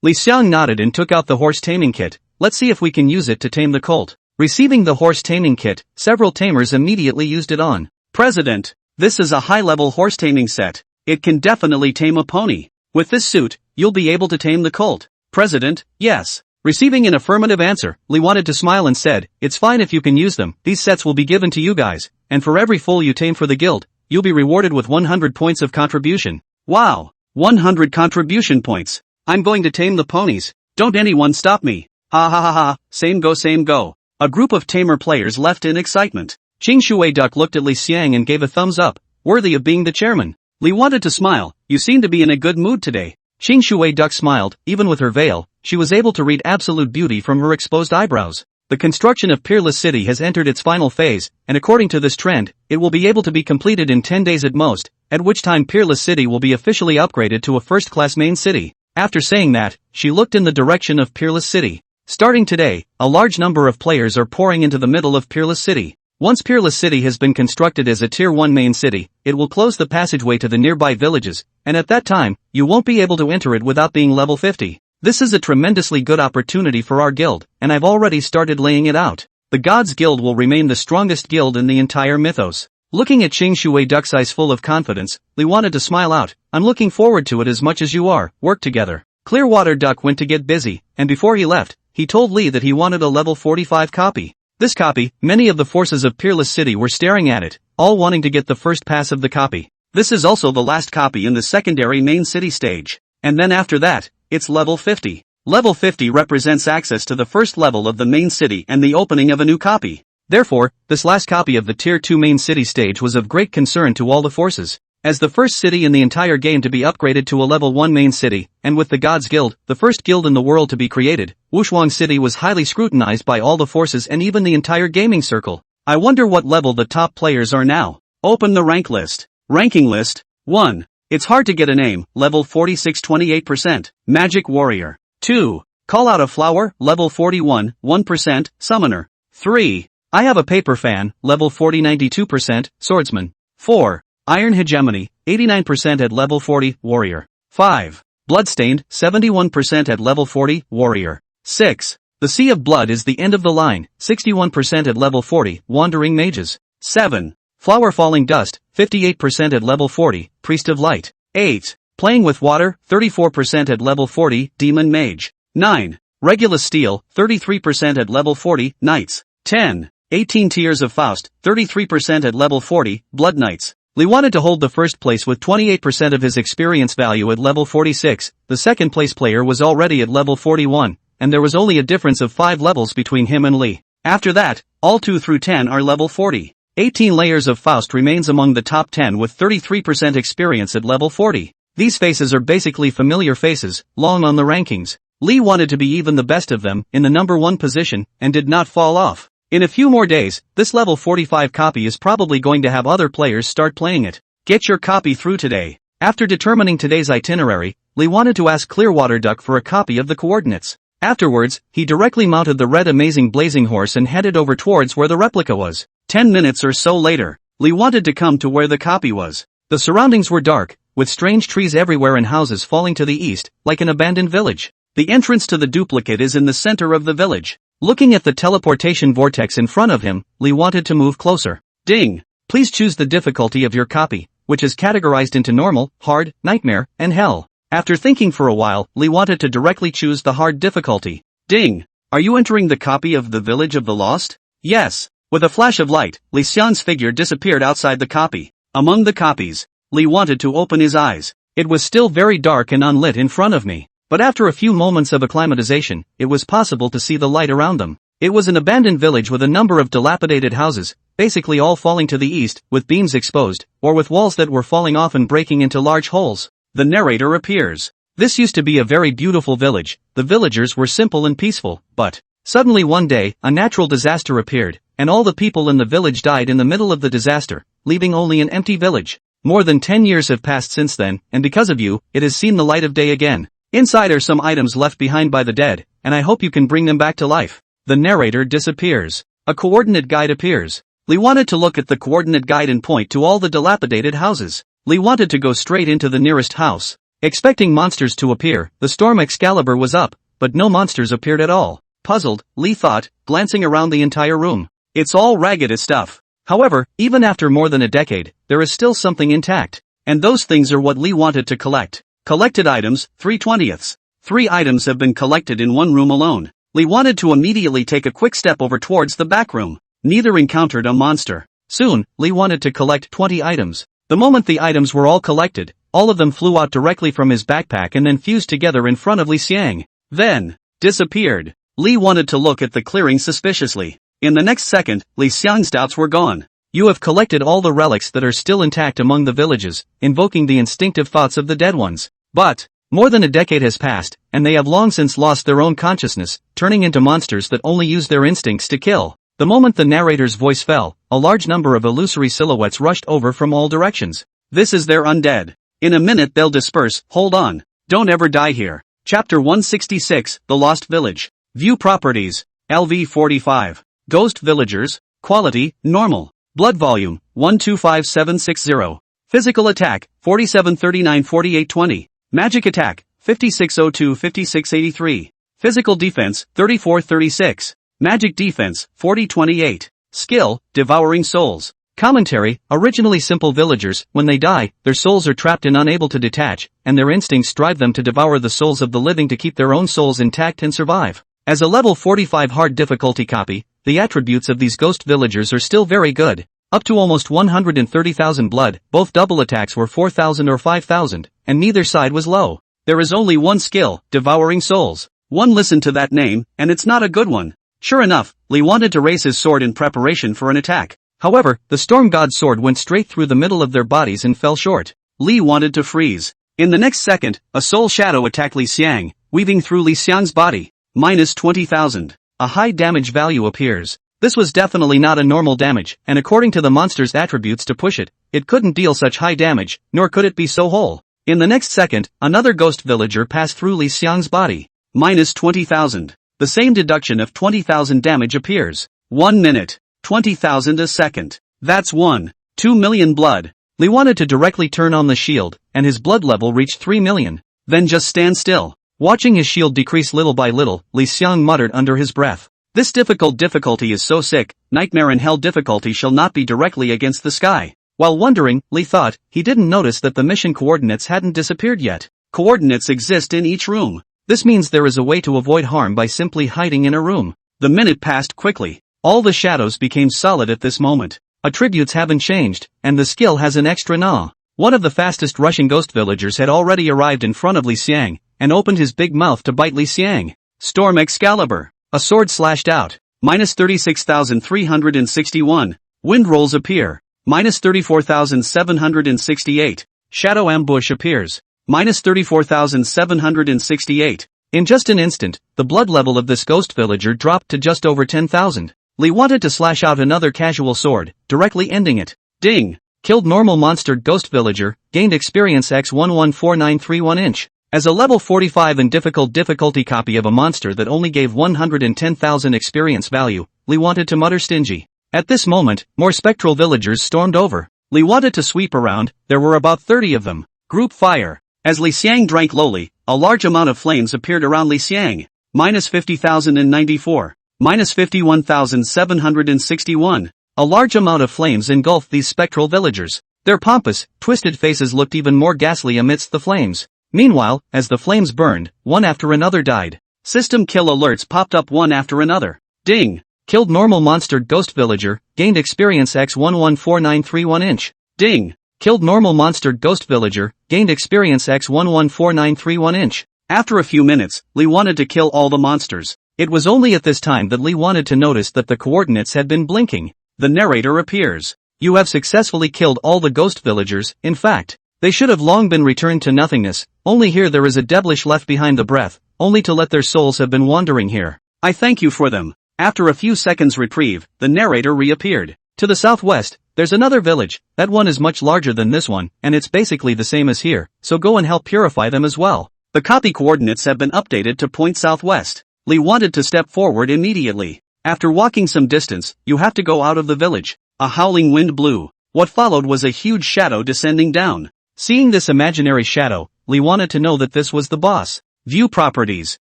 Li Xiang nodded and took out the horse taming kit. Let's see if we can use it to tame the colt. Receiving the horse taming kit, several tamers immediately used it on. President, this is a high-level horse taming set. It can definitely tame a pony. With this suit, you'll be able to tame the colt. President, yes. Receiving an affirmative answer, Li wanted to smile and said, it's fine if you can use them. These sets will be given to you guys, and for every foal you tame for the guild, you'll be rewarded with 100 points of contribution. Wow! 100 contribution points. I'm going to tame the ponies. Don't anyone stop me. Ha ha ha ha, same go. A group of tamer players left in excitement. Jing Shui Duck looked at Li Xiang and gave a thumbs up, worthy of being the chairman. Li wanted to smile. You seem to be in a good mood today. Jing Shui Duck smiled. Even with her veil, she was able to read absolute beauty from her exposed eyebrows. The construction of Peerless City has entered its final phase, and according to this trend, it will be able to be completed in 10 days at most, at which time Peerless City will be officially upgraded to a first-class main city. After saying that, she looked in the direction of Peerless City. Starting today, a large number of players are pouring into the middle of Peerless City. Once Peerless City has been constructed as a Tier 1 main city, it will close the passageway to the nearby villages, and at that time, you won't be able to enter it without being level 50. This is a tremendously good opportunity for our guild, and I've already started laying it out. The Gods Guild will remain the strongest guild in the entire mythos. Looking at Jing Shui Duck's eyes full of confidence, Li wanted to smile out. I'm looking forward to it as much as you are. Work together. Clearwater Duck went to get busy, and before he left, he told Li that he wanted a level 45 copy. This copy, many of the forces of Peerless City were staring at it, all wanting to get the first pass of the copy. This is also the last copy in the secondary main city stage. And then after that, it's level 50. Level 50 represents access to the first level of the main city and the opening of a new copy. Therefore, this last copy of the Tier 2 main city stage was of great concern to all the forces. As the first city in the entire game to be upgraded to a level 1 main city, and with the Gods Guild, the first guild in the world to be created, Wushuang City was highly scrutinized by all the forces and even the entire gaming circle. I wonder what level the top players are now. Open the rank list. Ranking list. 1. It's hard to get a name, level 46 28%, Magic Warrior. 2. Call out a flower, level 41, 1%, Summoner. 3. I have a paper fan, level 40 92%, swordsman. 4. Iron hegemony, 89% at level 40, warrior. 5. Bloodstained, 71% at level 40, warrior. 6. The Sea of Blood is the end of the line, 61% at level 40, wandering mages. 7. Flower falling dust, 58% at level 40, priest of light. 8. Playing with water, 34% at level 40, demon mage. 9. Regulus steel, 33% at level 40, knights. 10. 18 Tears of Faust, 33% at level 40, blood knights. Lee wanted to hold the first place with 28% of his experience value at level 46, the second place player was already at level 41, and there was only a difference of 5 levels between him and Lee. After that, all 2 through 10 are level 40. 18 Layers of Faust remains among the top 10 with 33% experience at level 40. These faces are basically familiar faces, long on the rankings. Lee wanted to be even the best of them, in the number 1 position, and did not fall off. In a few more days, this level 45 copy is probably going to have other players start playing it. Get your copy through today. After determining today's itinerary, Lee wanted to ask Clearwater Duck for a copy of the coordinates. Afterwards, he directly mounted the red amazing blazing horse and headed over towards where the replica was. 10 minutes or so later, Lee wanted to come to where the copy was. The surroundings were dark, with strange trees everywhere and houses falling to the east, like an abandoned village. The entrance to the duplicate is in the center of the village. Looking at the teleportation vortex in front of him, Lee wanted to move closer. Ding! Please choose the difficulty of your copy, which is categorized into normal, hard, nightmare, and hell. After thinking for a while, Lee wanted to directly choose the hard difficulty. Ding! Are you entering the copy of the Village of the Lost? Yes. With a flash of light, Li Xian's figure disappeared outside the copy. Among the copies, Lee wanted to open his eyes. It was still very dark and unlit in front of me. But after a few moments of acclimatization, it was possible to see the light around them. It was an abandoned village with a number of dilapidated houses, basically all falling to the east, with beams exposed, or with walls that were falling off and breaking into large holes. The narrator appears. This used to be a very beautiful village. The villagers were simple and peaceful, but suddenly one day, a natural disaster appeared, and all the people in the village died in the middle of the disaster, leaving only an empty village. More than 10 years have passed since then, and because of you, it has seen the light of day again. Inside are some items left behind by the dead, and I hope you can bring them back to life. The narrator disappears. A coordinate guide appears. Lee wanted to look at the coordinate guide and point to all the dilapidated houses. Lee wanted to go straight into the nearest house. Expecting monsters to appear, the storm Excalibur was up, but no monsters appeared at all. Puzzled, Lee thought, glancing around the entire room. It's all ragged as stuff. However, even after more than a decade, there is still something intact. And those things are what Lee wanted to collect. Collected items, 3/20. 3 items have been collected in one room alone. Lee wanted to immediately take a quick step over towards the back room. Neither encountered a monster. Soon, Lee wanted to collect 20 items. The moment the items were all collected, all of them flew out directly from his backpack and then fused together in front of Li Xiang. Then, disappeared. Lee wanted to look at the clearing suspiciously. In the next second, Li Xiang's doubts were gone. You have collected all the relics that are still intact among the villages, invoking the instinctive thoughts of the dead ones. But, more than a decade has passed, and they have long since lost their own consciousness, turning into monsters that only use their instincts to kill. The moment the narrator's voice fell, a large number of illusory silhouettes rushed over from all directions. This is their undead. In a minute they'll disperse, hold on. Don't ever die here. Chapter 166, The Lost Village. View Properties. LV45. Ghost Villagers. Quality, Normal. Blood Volume, 125760. Physical Attack, 4739-4820. Magic Attack, 5602-5683. Physical Defense, 3436. Magic Defense, 4028. Skill, Devouring Souls. Commentary, originally simple villagers, when they die, their souls are trapped and unable to detach, and their instincts drive them to devour the souls of the living to keep their own souls intact and survive. As a level 45 hard difficulty copy, the attributes of these ghost villagers are still very good. Up to almost 130,000 blood, both double attacks were 4,000 or 5,000, and neither side was low. There is only one skill, Devouring Souls. One listen to that name, and it's not a good one. Sure enough, Lee wanted to raise his sword in preparation for an attack. However, the Storm God's sword went straight through the middle of their bodies and fell short. Lee wanted to freeze. In the next second, a soul shadow attacked Li Xiang, weaving through Li Xiang's body. Minus 20,000. A high damage value appears. This was definitely not a normal damage, and according to the monster's attributes to push it, it couldn't deal such high damage, nor could it be so whole. In the next second, another ghost villager passed through Li Xiang's body. Minus 20,000. The same deduction of 20,000 damage appears. 1 minute. 20,000 a second. That's 2 million blood. Li wanted to directly turn on the shield, and his blood level reached 3 million. Then just stand still. Watching his shield decrease little by little, Li Xiang muttered under his breath. This difficulty is so sick, nightmare and hell difficulty shall not be directly against the sky. While wondering, Li thought, he didn't notice that the mission coordinates hadn't disappeared yet. Coordinates exist in each room. This means there is a way to avoid harm by simply hiding in a room. The minute passed quickly. All the shadows became solid at this moment. Attributes haven't changed, and the skill has an extra na. One of the fastest rushing ghost villagers had already arrived in front of Li Xiang, and opened his big mouth to bite Li Xiang. Storm Excalibur. A sword slashed out. Minus 36,361. Wind rolls appear. Minus 34,768. Shadow ambush appears. Minus 34,768. In just an instant, the blood level of this ghost villager dropped to just over 10,000. Li wanted to slash out another casual sword, directly ending it. Ding! Killed normal monster ghost villager, gained experience x114931 inch. As a level 45 and difficulty copy of a monster that only gave 110,000 experience value, Li wanted to mutter stingy. At this moment, more spectral villagers stormed over. Li wanted to sweep around, there were about 30 of them. Group fire. As Li Xiang drank lowly, a large amount of flames appeared around Li Xiang. Minus 50,094. Minus 51,761. A large amount of flames engulfed these spectral villagers. Their pompous, twisted faces looked even more ghastly amidst the flames. Meanwhile, as the flames burned, one after another died. System kill alerts popped up one after another. Ding! Killed normal monster ghost villager, gained experience x114931 inch. Ding! Killed normal monster ghost villager, gained experience x114931 inch. After a few minutes, Li wanted to kill all the monsters. It was only at this time that Li wanted to notice that the coordinates had been blinking. The narrator appears. You have successfully killed all the ghost villagers. In fact, they should have long been returned to nothingness. Only here there is a devilish left behind the breath, only to let their souls have been wandering here. I thank you for them. After a few seconds reprieve, the narrator reappeared. To the southwest, there's another village. That one is much larger than this one, and it's basically the same as here, so go and help purify them as well. The copy coordinates have been updated to point southwest. Li wanted to step forward immediately. After walking some distance, you have to go out of the village. A howling wind blew. What followed was a huge shadow descending down. Seeing this imaginary shadow, Li wanted to know that this was the boss. View properties.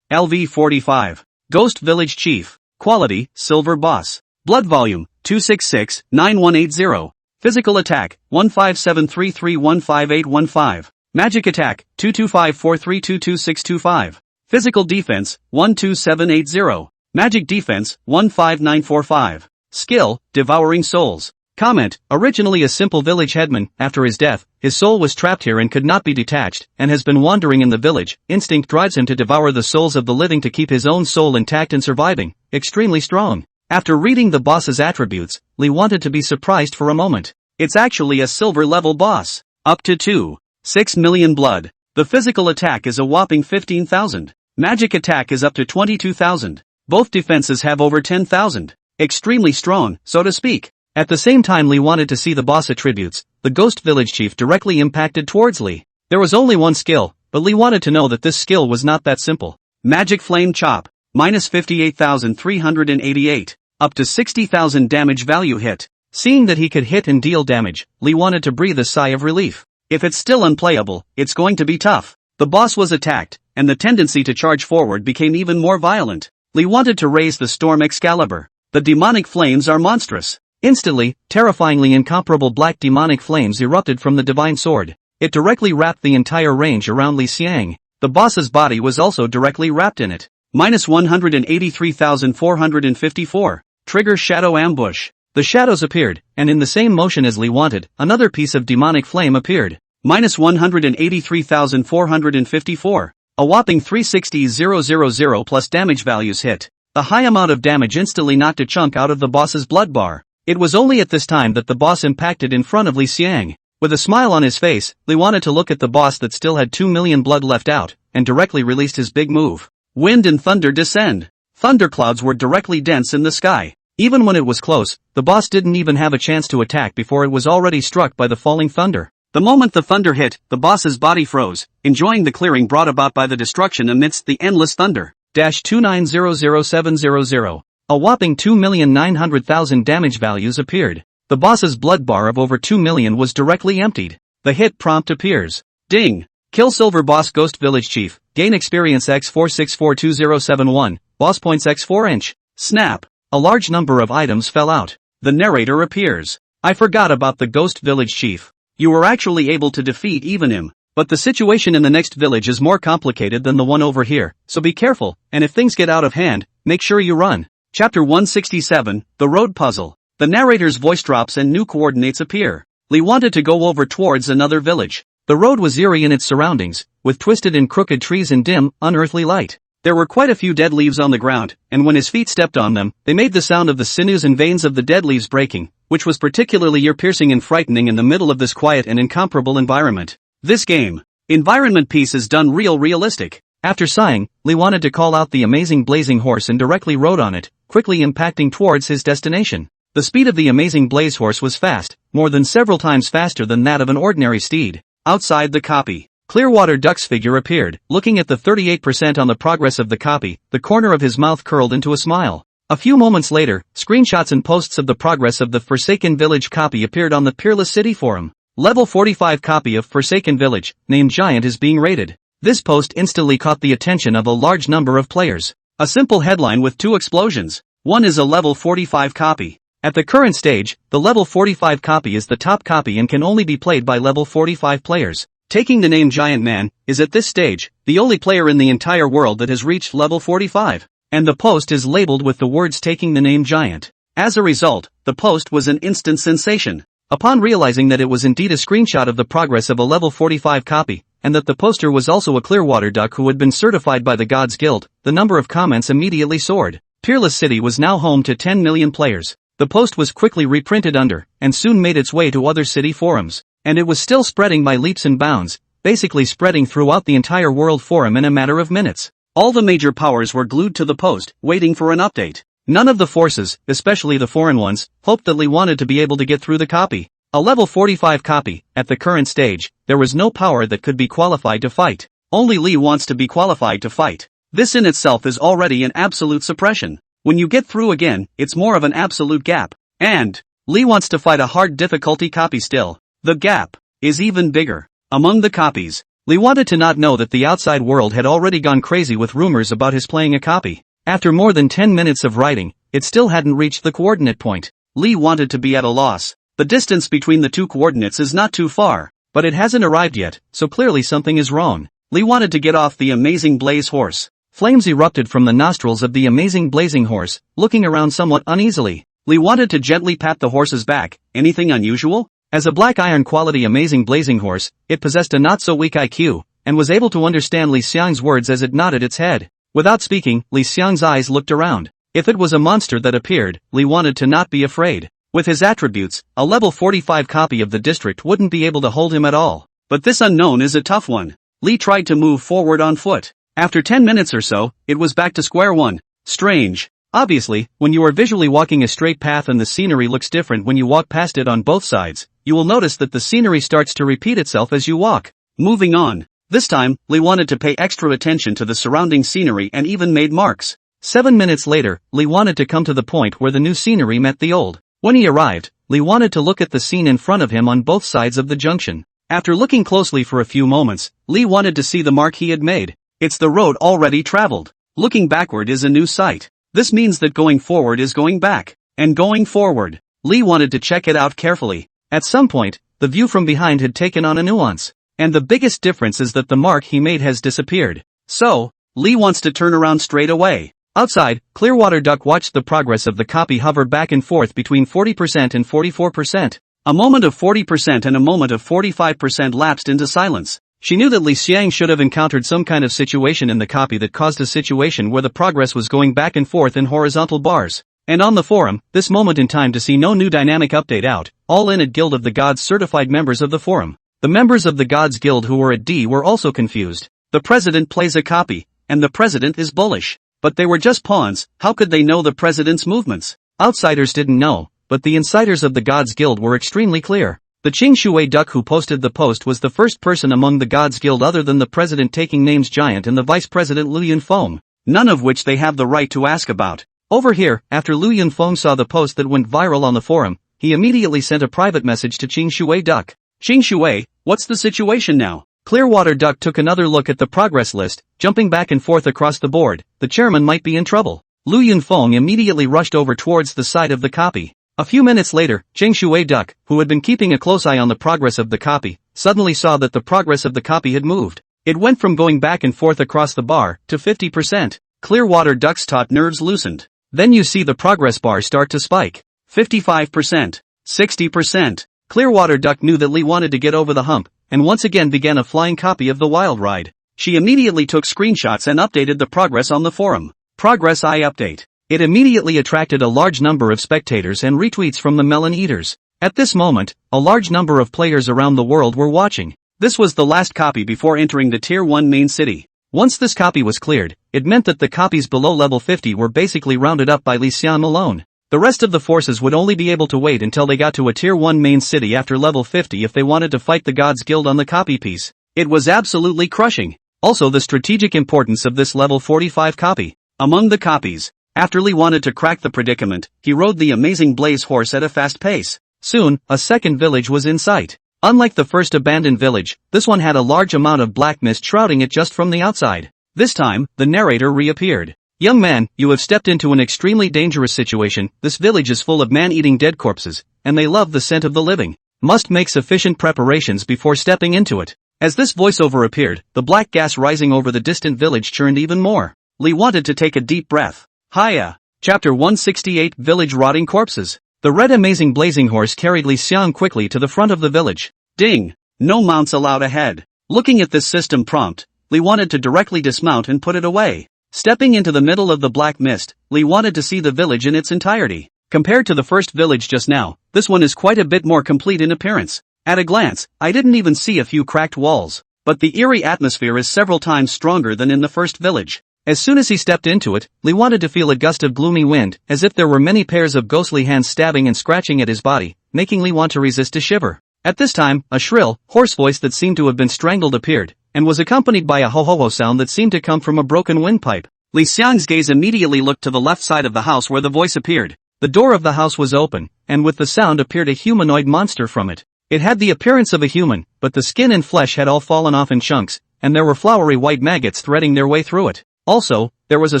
LV45. Ghost Village Chief. Quality, Silver Boss. Blood volume, 266-9180. Physical attack, 15733158815. Magic attack, 22543222625. Physical defense, 12780. Magic defense, 15945. Skill, Devouring Souls. Comment, originally a simple village headman, after his death, his soul was trapped here and could not be detached, and has been wandering in the village. Instinct drives him to devour the souls of the living to keep his own soul intact and surviving. Extremely strong. After reading the boss's attributes, Li wanted to be surprised for a moment. It's actually a silver level boss. Up to 6 million blood. The physical attack is a whopping 15,000. Magic attack is up to 22,000. Both defenses have over 10,000. Extremely strong, so to speak. At the same time Li wanted to see the boss attributes, the Ghost Village Chief directly impacted towards Li. There was only one skill, but Li wanted to know that this skill was not that simple. Magic Flame Chop. Minus 58,388. Up to 60,000 damage value hit. Seeing that he could hit and deal damage, Li wanted to breathe a sigh of relief. If it's still unplayable, it's going to be tough. The boss was attacked, and the tendency to charge forward became even more violent. Li wanted to raise the Storm Excalibur. The demonic flames are monstrous. Instantly, terrifyingly incomparable black demonic flames erupted from the divine sword. It directly wrapped the entire range around Li Xiang. The boss's body was also directly wrapped in it. Minus 183,454. Trigger Shadow Ambush. The shadows appeared, and in the same motion as Li wanted, another piece of demonic flame appeared. Minus 183,454. A whopping 360,000 plus damage values hit. A high amount of damage instantly knocked a chunk out of the boss's blood bar. It was only at this time that the boss impacted in front of Li Xiang. With a smile on his face, Li wanted to look at the boss that still had 2 million blood left out, and directly released his big move. Wind and thunder descend. Thunderclouds were directly dense in the sky. Even when it was close, the boss didn't even have a chance to attack before it was already struck by the falling thunder. The moment the thunder hit, the boss's body froze, enjoying the clearing brought about by the destruction amidst the endless thunder. 2900,700. A whopping 2,900,000 damage values appeared. The boss's blood bar of over 2 million was directly emptied. The hit prompt appears. Ding! Kill Silver Boss Ghost Village Chief, gain experience X46420771, boss points X4 inch. Snap! A large number of items fell out. The narrator appears. I forgot about the Ghost Village Chief. You were actually able to defeat even him. But the situation in the next village is more complicated than the one over here, so be careful, and if things get out of hand, make sure you run. Chapter 167, The Road Puzzle. The narrator's voice drops and new coordinates appear. Lee wanted to go over towards another village. The road was eerie in its surroundings, with twisted and crooked trees and dim, unearthly light. There were quite a few dead leaves on the ground, and when his feet stepped on them, they made the sound of the sinews and veins of the dead leaves breaking, which was particularly ear-piercing and frightening in the middle of this quiet and incomparable environment. This game. Environment piece is done realistic. After sighing, Lee wanted to call out the amazing blazing horse and directly rode on it, quickly impacting towards his destination. The speed of the amazing blaze horse was fast, more than several times faster than that of an ordinary steed. Outside the copy, Clearwater Duck's figure appeared. Looking at the 38% on the progress of the copy, the corner of his mouth curled into a smile. A few moments later, screenshots and posts of the progress of the Forsaken Village copy appeared on the Peerless City forum. Level 45 copy of Forsaken Village, named Giant, is being rated. This post instantly caught the attention of a large number of players. A simple headline with two explosions. One is a level 45 copy. At the current stage, the level 45 copy is the top copy and can only be played by level 45 players. Taking the name Giant Man is at this stage the only player in the entire world that has reached level 45, and the post is labeled with the words taking the name Giant. As a result, the post was an instant sensation. Upon realizing that it was indeed a screenshot of the progress of a level 45 copy, and that the poster was also a Clearwater Duck who had been certified by the Gods Guild, the number of comments immediately soared. Peerless City was now home to 10 million players. The post was quickly reprinted under, and soon made its way to other city forums. And it was still spreading by leaps and bounds, basically spreading throughout the entire world forum in a matter of minutes. All the major powers were glued to the post, waiting for an update. None of the forces, especially the foreign ones, hoped that Lee wanted to be able to get through the copy. A level 45 copy, at the current stage, there was no power that could be qualified to fight. Only Lee wants to be qualified to fight. This in itself is already an absolute suppression. When you get through again, it's more of an absolute gap. And Lee wants to fight a hard difficulty copy still. The gap is even bigger. Among the copies, Lee wanted to not know that the outside world had already gone crazy with rumors about his playing a copy. After more than 10 minutes of writing, it still hadn't reached the coordinate point. Lee wanted to be at a loss. The distance between the two coordinates is not too far, but it hasn't arrived yet, so clearly something is wrong. Lee wanted to get off the amazing blaze horse. Flames erupted from the nostrils of the amazing blazing horse, looking around somewhat uneasily. Lee wanted to gently pat the horse's back. Anything unusual? As a black iron quality amazing blazing horse, it possessed a not-so-weak IQ, and was able to understand Li Xiang's words as it nodded its head. Without speaking, Li Xiang's eyes looked around. If it was a monster that appeared, Li wanted to not be afraid. With his attributes, a level 45 copy of the district wouldn't be able to hold him at all. But this unknown is a tough one. Lee tried to move forward on foot. After 10 minutes or so, it was back to square one. Strange. Obviously, when you are visually walking a straight path and the scenery looks different when you walk past it on both sides, you will notice that the scenery starts to repeat itself as you walk. Moving on. This time, Lee wanted to pay extra attention to the surrounding scenery and even made marks. 7 minutes later, Lee wanted to come to the point where the new scenery met the old. When he arrived, Lee wanted to look at the scene in front of him on both sides of the junction. After looking closely for a few moments, Lee wanted to see the mark he had made. It's the road already traveled. Looking backward is a new sight. This means that going forward is going back. And going forward. Lee wanted to check it out carefully. At some point, the view from behind had taken on a nuance. And the biggest difference is that the mark he made has disappeared. So, Lee wants to turn around straight away. Outside, Clearwater Duck watched the progress of the copy hover back and forth between 40% and 44%. A moment of 40% and a moment of 45% lapsed into silence. She knew that Li Xiang should have encountered some kind of situation in the copy that caused a situation where the progress was going back and forth in horizontal bars. And on the forum, this moment in time to see no new dynamic update out, all in at Guild of the Gods certified members of the forum. The members of the Gods Guild who were at D were also confused. The president plays a copy, and the president is bullish. But they were just pawns, how could they know the president's movements? Outsiders didn't know, but the insiders of the Gods Guild were extremely clear. The Qing Shui Duck who posted the post was the first person among the Gods Guild other than the president taking names Giant and the vice president Liu Yunfeng, none of which they have the right to ask about. Over here, after Lu Yunfeng saw the post that went viral on the forum, he immediately sent a private message to Qing Shui Duck. Qing Shui, what's the situation now? Clearwater Duck took another look at the progress list, jumping back and forth across the board. The chairman might be in trouble. Lu Yunfeng immediately rushed over towards the side of the copy. A few minutes later, Qing Shui Duck, who had been keeping a close eye on the progress of the copy, suddenly saw that the progress of the copy had moved. It went from going back and forth across the bar to 50%. Clearwater Duck's taut nerves loosened. Then you see the progress bar start to spike. 55%. 60%. Clearwater Duck knew that Lee wanted to get over the hump, and once again began a flying copy of the wild ride. She immediately took screenshots and updated the progress on the forum. Progress I update. It immediately attracted a large number of spectators and retweets from the melon eaters. At this moment, a large number of players around the world were watching. This was the last copy before entering the Tier 1 main city. Once this copy was cleared, it meant that the copies below level 50 were basically rounded up by Li Xian alone. The rest of the forces would only be able to wait until they got to a Tier 1 main city after level 50 if they wanted to fight the Gods Guild on the copy piece. It was absolutely crushing. Also the strategic importance of this level 45 copy. Among the copies, after Lee wanted to crack the predicament, he rode the amazing Blaze horse at a fast pace. Soon, a second village was in sight. Unlike the first abandoned village, this one had a large amount of black mist shrouding it just from the outside. This time, the narrator reappeared. Young man, you have stepped into an extremely dangerous situation. This village is full of man-eating dead corpses, and they love the scent of the living. Must make sufficient preparations before stepping into it. As this voiceover appeared, the black gas rising over the distant village churned even more. Lee wanted to take a deep breath. Hiya! Chapter 168 Village Rotting Corpses. The red amazing blazing horse carried Li Xiang quickly to the front of the village. Ding! No mounts allowed ahead. Looking at this system prompt, Li wanted to directly dismount and put it away. Stepping into the middle of the black mist, Li wanted to see the village in its entirety. Compared to the first village just now, this one is quite a bit more complete in appearance. At a glance, I didn't even see a few cracked walls, but the eerie atmosphere is several times stronger than in the first village. As soon as he stepped into it, Li wanted to feel a gust of gloomy wind, as if there were many pairs of ghostly hands stabbing and scratching at his body, making Li want to resist a shiver. At this time, a shrill, hoarse voice that seemed to have been strangled appeared, and was accompanied by a ho-ho-ho sound that seemed to come from a broken windpipe. Li Xiang's gaze immediately looked to the left side of the house where the voice appeared. The door of the house was open, and with the sound appeared a humanoid monster from it. It had the appearance of a human, but the skin and flesh had all fallen off in chunks, and there were flowery white maggots threading their way through it. Also, there was a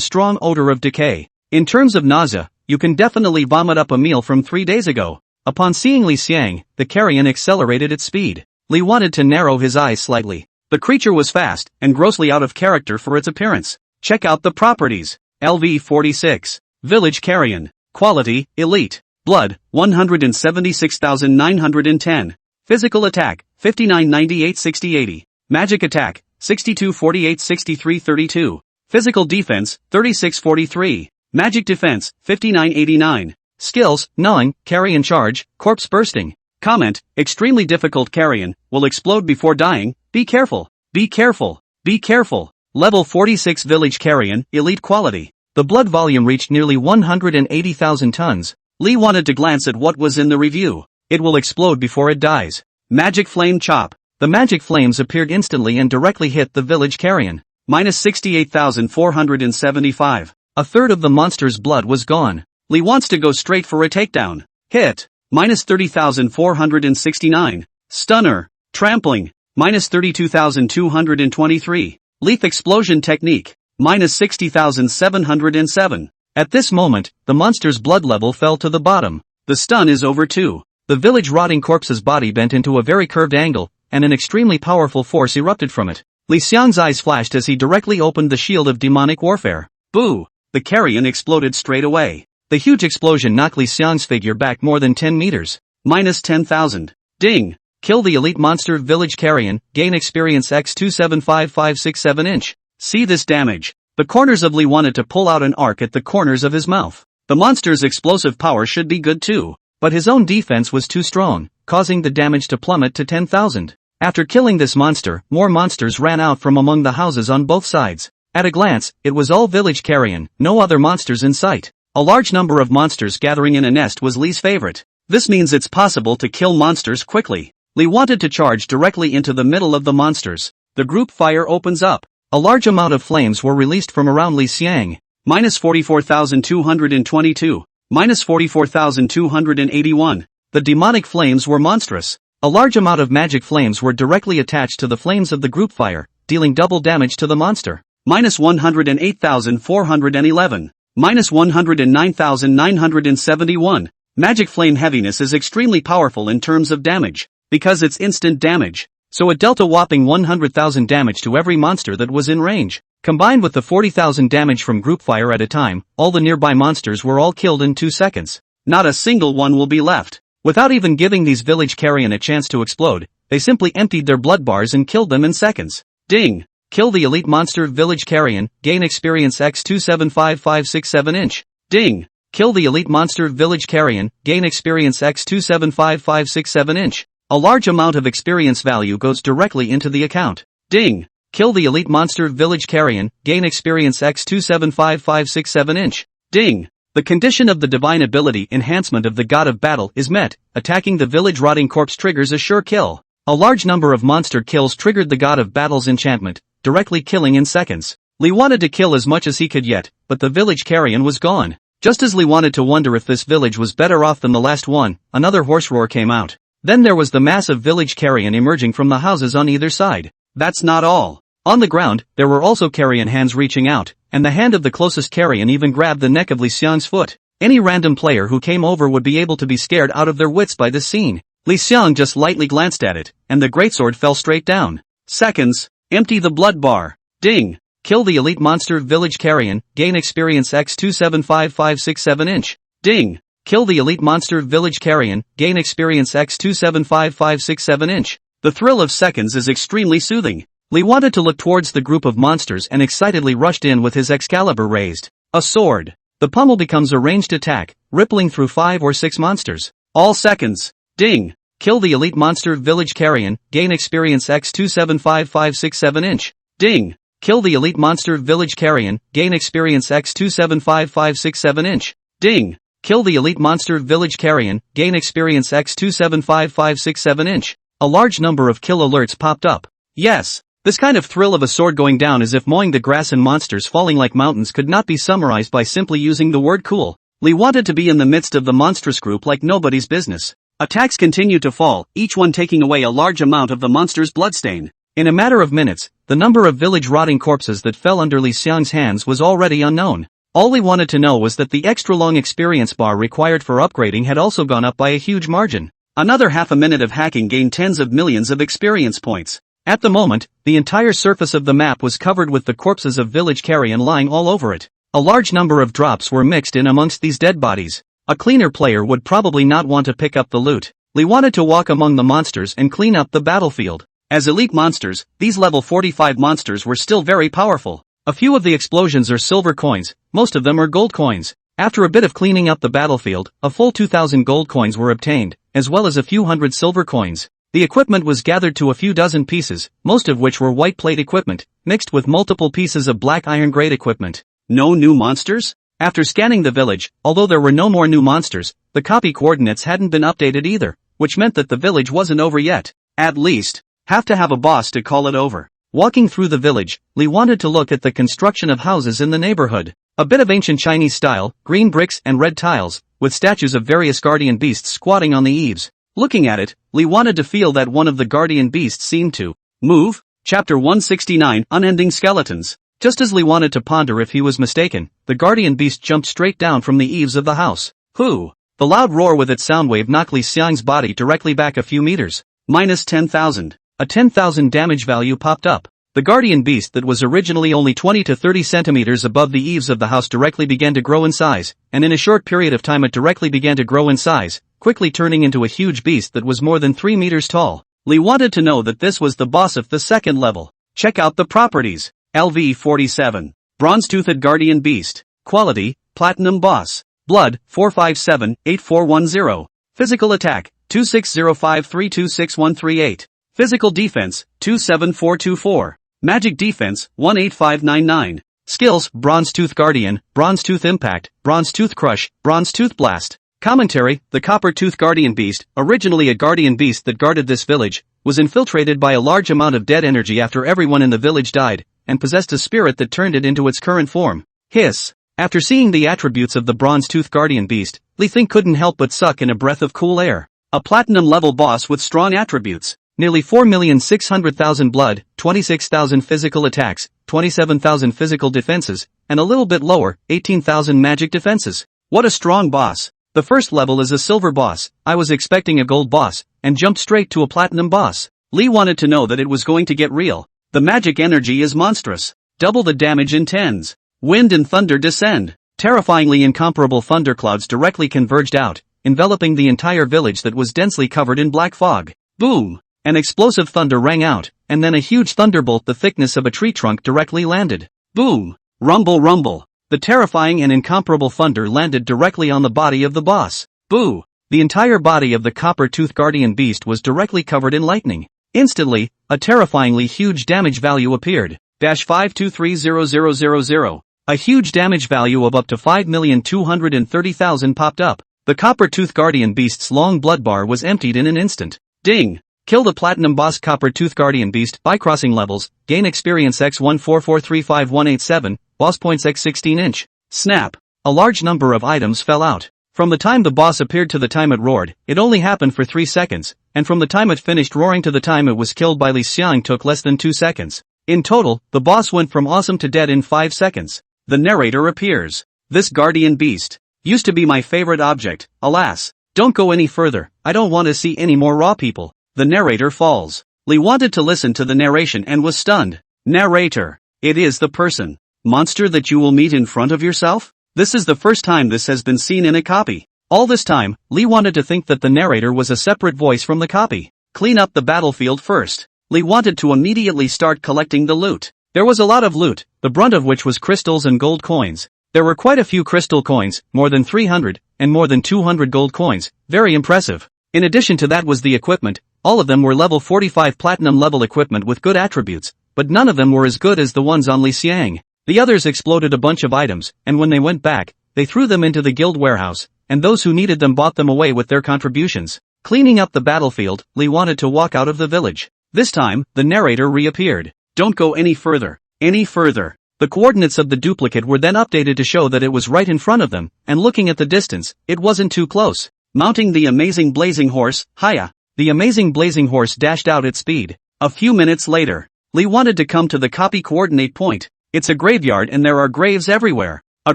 strong odor of decay. In terms of nausea, you can definitely vomit up a meal from 3 days ago. Upon seeing Li Xiang, the carrion accelerated its speed. Li wanted to narrow his eyes slightly. The creature was fast, and grossly out of character for its appearance. Check out the properties. LV46. Village Carrion. Quality, Elite. Blood, 176,910. Physical attack, 5998-6080. Magic attack, 6248-6332. Physical defense, 3643. Magic defense, 5989. Skills, Gnawing, Carrion Charge, Corpse Bursting. Comment, extremely difficult carrion, will explode before dying, be careful, be careful, be careful. Level 46 Village Carrion, Elite Quality. The blood volume reached nearly 180,000 tons. Lee wanted to glance at what was in the review. It will explode before it dies. Magic Flame Chop. The magic flames appeared instantly and directly hit the village carrion. Minus 68,475. A third of the monster's blood was gone. Lee wants to go straight for a takedown. Hit. Minus 30,469. Stunner. Trampling. Minus 32,223. Leaf Explosion Technique. Minus 60,707. At this moment, the monster's blood level fell to the bottom. The stun is over too. The village rotting corpse's body bent into a very curved angle, and an extremely powerful force erupted from it. Li Xiang's eyes flashed as he directly opened the shield of demonic warfare. Boo! The carrion exploded straight away. The huge explosion knocked Li Xiang's figure back more than 10 meters. Minus 10,000. Ding! Kill the elite monster village carrion, gain experience x 275567 inch. See this damage. The corners of Li wanted to pull out an arc at the corners of his mouth. The monster's explosive power should be good too, but his own defense was too strong, causing the damage to plummet to 10,000. After killing this monster, more monsters ran out from among the houses on both sides. At a glance, it was all village carrion, no other monsters in sight. A large number of monsters gathering in a nest was Li's favorite. This means it's possible to kill monsters quickly. Li wanted to charge directly into the middle of the monsters. The group fire opens up. A large amount of flames were released from around Li Xiang. minus 44,222, minus 44,281. The demonic flames were monstrous. A large amount of magic flames were directly attached to the flames of the group fire, dealing double damage to the monster. Minus 108,411. Minus 109,971. Magic flame heaviness is extremely powerful in terms of damage, because it's instant damage. So it dealt a whopping 100,000 damage to every monster that was in range. Combined with the 40,000 damage from group fire at a time, all the nearby monsters were all killed in 2 seconds. Not a single one will be left. Without even giving these village carrion a chance to explode, they simply emptied their blood bars and killed them in seconds. Ding! Kill the elite monster village carrion, gain experience x 275567 inch. Ding! Kill the elite monster village carrion, gain experience x 275567 inch. A large amount of experience value goes directly into the account. Ding! Kill the elite monster village carrion, gain experience x 275567 inch. Ding! The condition of the divine ability enhancement of the god of battle is met. Attacking the village rotting corpse triggers a sure kill. A large number of monster kills triggered the god of battle's enchantment, directly killing in seconds. Lee wanted to kill as much as he could yet, but the village carrion was gone. Just as Lee wanted to wonder if this village was better off than the last one, another horse roar came out. Then there was the massive village carrion emerging from the houses on either side. That's not all. On the ground, there were also carrion hands reaching out, and the hand of the closest carrion even grabbed the neck of Li Xiang's foot. Any random player who came over would be able to be scared out of their wits by this scene. Li Xiang just lightly glanced at it, and the greatsword fell straight down. Seconds. Empty the blood bar. Ding! Kill the elite monster village carrion, gain experience x 275567 inch. Ding! Kill the elite monster village carrion, gain experience x 275567 inch. The thrill of seconds is extremely soothing. Lee wanted to look towards the group of monsters and excitedly rushed in with his Excalibur raised. A sword. The pummel becomes a ranged attack, rippling through 5 or 6 monsters. All seconds. Ding! Kill the elite monster village carrion, gain experience x 275567 inch. Ding! Kill the elite monster village carrion, gain experience x 275567 inch. Ding! Kill the elite monster village carrion, gain experience x 275567 inch. A large number of kill alerts popped up. Yes, this kind of thrill of a sword going down as if mowing the grass and monsters falling like mountains could not be summarized by simply using the word cool. Lee wanted to be in the midst of the monstrous group like nobody's business. Attacks continued to fall, each one taking away a large amount of the monster's bloodstain. In a matter of minutes, the number of village rotting corpses that fell under Li Xiang's hands was already unknown. All he wanted to know was that the extra long experience bar required for upgrading had also gone up by a huge margin. Another half a minute of hacking gained tens of millions of experience points. At the moment, the entire surface of the map was covered with the corpses of village carrion lying all over it. A large number of drops were mixed in amongst these dead bodies. A cleaner player would probably not want to pick up the loot. Lee wanted to walk among the monsters and clean up the battlefield. As elite monsters, these level 45 monsters were still very powerful. A few of the explosions are silver coins, most of them are gold coins. After a bit of cleaning up the battlefield, a full 2,000 gold coins were obtained, as well as a few hundred silver coins. The equipment was gathered to a few dozen pieces, most of which were white plate equipment, mixed with multiple pieces of black iron grade equipment. No new monsters? After scanning the village, although there were no more new monsters, the copy coordinates hadn't been updated either, which meant that the village wasn't over yet. At least, have to have a boss to call it over. Walking through the village, Lee wanted to look at the construction of houses in the neighborhood. A bit of ancient Chinese style, green bricks and red tiles, with statues of various guardian beasts squatting on the eaves. Looking at it, Lee wanted to feel that one of the guardian beasts seemed to move. Chapter 169, Unending Skeletons. Just as Lee wanted to ponder if he was mistaken, the guardian beast jumped straight down from the eaves of the house. Who? The loud roar with its sound wave knocked Li Xiang's body directly back a few meters. Minus 10,000. A 10,000 damage value popped up. The guardian beast that was originally only 20 to 30 centimeters above the eaves of the house directly began to grow in size, and in a short period of time it directly began to grow in size, quickly turning into a huge beast that was more than 3 meters tall. Lee wanted to know that this was the boss of the second level. Check out the properties. LV47. Bronze-toothed guardian beast. Quality, platinum boss. Blood, 457-8410. Physical attack, 2605326138. Physical defense, 27424. Magic defense, 18599. Skills, Bronze Tooth Guardian, Bronze Tooth Impact, Bronze Tooth Crush, Bronze Tooth Blast. Commentary, the Copper Tooth Guardian Beast, originally a guardian beast that guarded this village, was infiltrated by a large amount of dead energy after everyone in the village died, and possessed a spirit that turned it into its current form. Hiss. After seeing the attributes of the bronze-tooth guardian beast, Li Think couldn't help but suck in a breath of cool air. A platinum-level boss with strong attributes. Nearly 4,600,000 blood, 26,000 physical attacks, 27,000 physical defenses, and a little bit lower, 18,000 magic defenses. What a strong boss. The first level is a silver boss. I was expecting a gold boss, and jumped straight to a platinum boss. Lee wanted to know that it was going to get real. The magic energy is monstrous. Double the damage in tens. Wind and thunder descend. Terrifyingly incomparable thunderclouds directly converged out, enveloping the entire village that was densely covered in black fog. Boom! An explosive thunder rang out, and then a huge thunderbolt the thickness of a tree trunk directly landed. Boom! Rumble rumble. The terrifying and incomparable thunder landed directly on the body of the boss. Boo! The entire body of the copper-tooth guardian beast was directly covered in lightning. Instantly, a terrifyingly huge damage value appeared. -523,000. A huge damage value of up to 5,230,000 popped up. The copper-tooth guardian beast's long blood bar was emptied in an instant. Ding! Kill the platinum boss copper-tooth guardian beast by crossing levels, gain experience x14435,187, boss points x16 inch. Snap! A large number of items fell out. From the time the boss appeared to the time it roared, it only happened for 3 seconds, and from the time it finished roaring to the time it was killed by Li Xiang took less than 2 seconds. In total, the boss went from awesome to dead in 5 seconds. The narrator appears. This guardian beast used to be my favorite object, alas. Don't go any further, I don't want to see any more raw people. The narrator falls. Lee wanted to listen to the narration and was stunned. Narrator. It is the person. Monster that you will meet in front of yourself? This is the first time this has been seen in a copy. All this time, Lee wanted to think that the narrator was a separate voice from the copy. Clean up the battlefield first. Lee wanted to immediately start collecting the loot. There was a lot of loot, the brunt of which was crystals and gold coins. There were quite a few crystal coins, more than 300, and more than 200 gold coins, very impressive. In addition to that was the equipment. All of them were level 45 platinum level equipment with good attributes, but none of them were as good as the ones on Li Xiang. The others exploded a bunch of items, and when they went back, they threw them into the guild warehouse, and those who needed them bought them away with their contributions. Cleaning up the battlefield, Li wanted to walk out of the village. This time, the narrator reappeared. Don't go any further. Any further. The coordinates of the duplicate were then updated to show that it was right in front of them, and looking at the distance, it wasn't too close. Mounting the amazing blazing horse, hiya! The amazing blazing horse dashed out at speed. A few minutes later, Lee wanted to come to the copy coordinate point. It's a graveyard and there are graves everywhere. A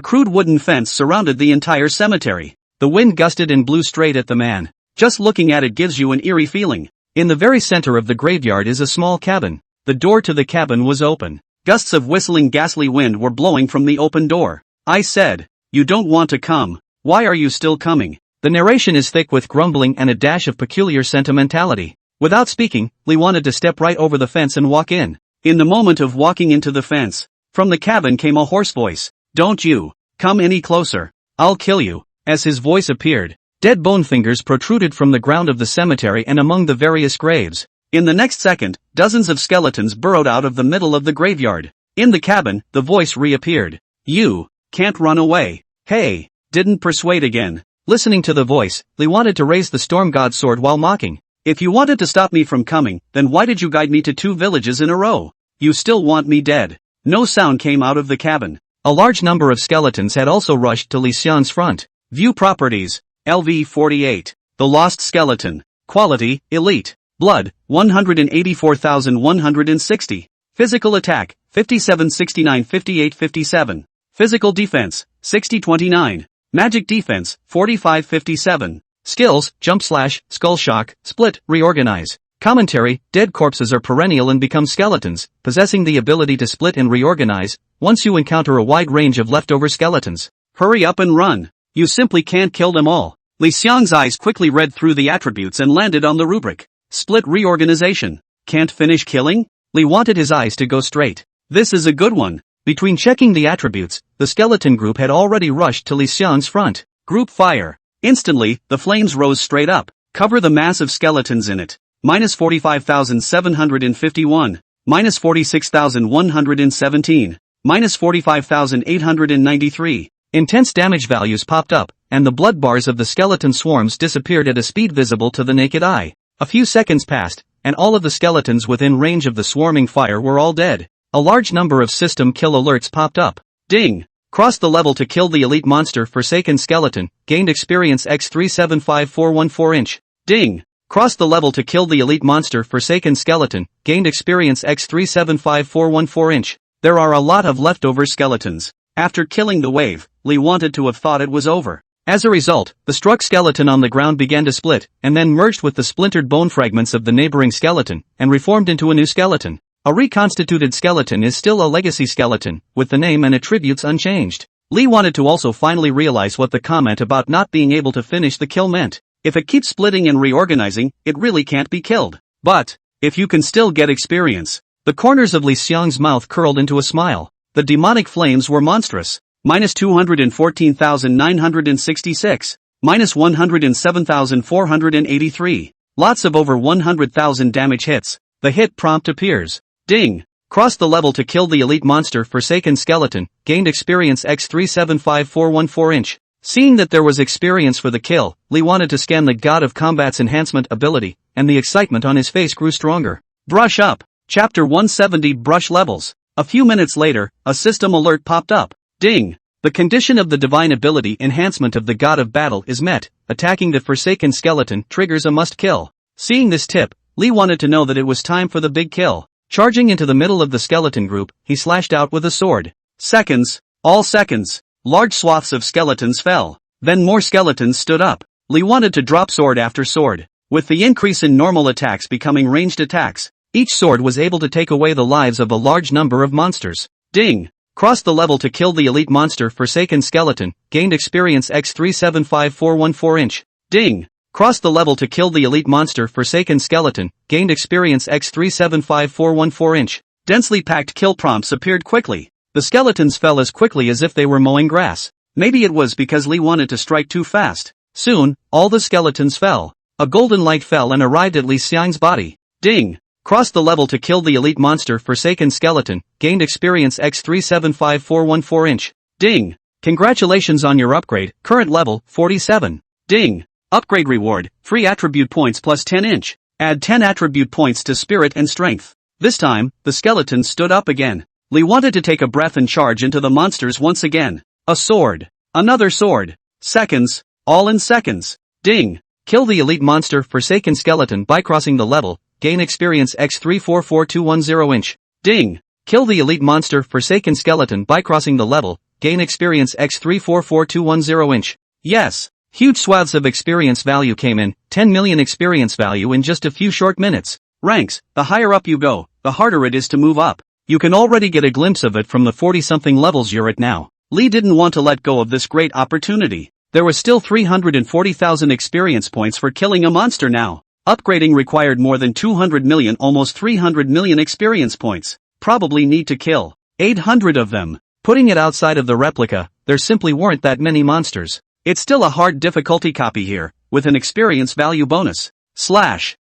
crude wooden fence surrounded the entire cemetery. The wind gusted and blew straight at the man. Just looking at it gives you an eerie feeling. In the very center of the graveyard is a small cabin. The door to the cabin was open. Gusts of whistling ghastly wind were blowing from the open door. I said, "You don't want to come. Why are you still coming?" The narration is thick with grumbling and a dash of peculiar sentimentality. Without speaking, Lee wanted to step right over the fence and walk in. In the moment of walking into the fence, from the cabin came a hoarse voice. "Don't you come any closer. I'll kill you." As his voice appeared, dead bone fingers protruded from the ground of the cemetery and among the various graves. In the next second, dozens of skeletons burrowed out of the middle of the graveyard. In the cabin, the voice reappeared. "You can't run away. Hey, didn't persuade again." Listening to the voice, Lee wanted to raise the storm god's sword while mocking. "If you wanted to stop me from coming, then why did you guide me to 2 villages in a row? You still want me dead." No sound came out of the cabin. A large number of skeletons had also rushed to Li Xian's front. View properties. LV48. The Lost Skeleton. Quality, Elite. Blood, 184,160. Physical attack, 5769 5857. Physical defense, 6029. Magic defense, 4557. Skills, jump slash, skull shock, split, reorganize. Commentary, dead corpses are perennial and become skeletons, possessing the ability to split and reorganize, once you encounter a wide range of leftover skeletons. Hurry up and run. You simply can't kill them all. Li Xiang's eyes quickly read through the attributes and landed on the rubric. Split reorganization. Can't finish killing? Li wanted his eyes to go straight. This is a good one. Between checking the attributes, the skeleton group had already rushed to Li Xiang's front. Group fire. Instantly, the flames rose straight up. Cover the mass of skeletons in it. -45,751. -46,117. -45,893. Intense damage values popped up, and the blood bars of the skeleton swarms disappeared at a speed visible to the naked eye. A few seconds passed, and all of the skeletons within range of the swarming fire were all dead. A large number of system kill alerts popped up. Ding! Crossed the level to kill the elite monster Forsaken Skeleton, gained experience X375414 Ding! Crossed the level to kill the elite monster Forsaken Skeleton, gained experience X375414 There are a lot of leftover skeletons. After killing the wave, Lee wanted to have thought it was over. As a result, the struck skeleton on the ground began to split, and then merged with the splintered bone fragments of the neighboring skeleton, and reformed into a new skeleton. A reconstituted skeleton is still a legacy skeleton, with the name and attributes unchanged. Lee wanted to also finally realize what the comment about not being able to finish the kill meant. If it keeps splitting and reorganizing, it really can't be killed. But, if you can still get experience. The corners of Li Xiang's mouth curled into a smile. The demonic flames were monstrous. Minus 214,966. Minus 107,483. Lots of over 100,000 damage hits. The hit prompt appears. Ding! Crossed the level to kill the elite monster Forsaken Skeleton, gained experience X375414 Seeing that there was experience for the kill, Lee wanted to scan the God of Combat's enhancement ability, and the excitement on his face grew stronger. Brush up. Chapter 170 Brush Levels. A few minutes later, a system alert popped up. Ding! The condition of the divine ability enhancement of the God of Battle is met. Attacking the Forsaken Skeleton triggers a must kill. Seeing this tip, Lee wanted to know that it was time for the big kill. Charging into the middle of the skeleton group, he slashed out with a sword. Seconds. All seconds. Large swaths of skeletons fell. Then more skeletons stood up. Lee wanted to drop sword after sword. With the increase in normal attacks becoming ranged attacks, each sword was able to take away the lives of a large number of monsters. Ding! Crossed the level to kill the elite monster Forsaken Skeleton, gained experience X375414 Ding! Crossed the level to kill the elite monster Forsaken Skeleton, gained experience X375414 Densely packed kill prompts appeared quickly. The skeletons fell as quickly as if they were mowing grass. Maybe it was because Lee wanted to strike too fast. Soon, all the skeletons fell. A golden light fell and arrived at Li Xiang's body. Ding! Crossed the level to kill the elite monster Forsaken Skeleton, gained experience X375414 Ding! Congratulations on your upgrade, current level, 47. Ding! Upgrade reward, free attribute points plus 10 Add 10 attribute points to spirit and strength. This time, the skeleton stood up again. Lee wanted to take a breath and charge into the monsters once again. A sword. Another sword. Seconds. All in seconds. Ding! Kill the elite monster Forsaken Skeleton by crossing the level, gain experience X344210 Ding! Kill the elite monster Forsaken Skeleton by crossing the level, gain experience X344210 Yes! Huge swaths of experience value came in, 10 million experience value in just a few short minutes. Ranks, the higher up you go, the harder it is to move up. You can already get a glimpse of it from the 40-something levels you're at now. Lee didn't want to let go of this great opportunity. There was still 340,000 experience points for killing a monster now. Upgrading required more than 200 million, almost 300 million experience points. Probably need to kill 800 of them. Putting it outside of the replica, there simply weren't that many monsters. It's still a hard difficulty copy here, with an experience value bonus. Slash.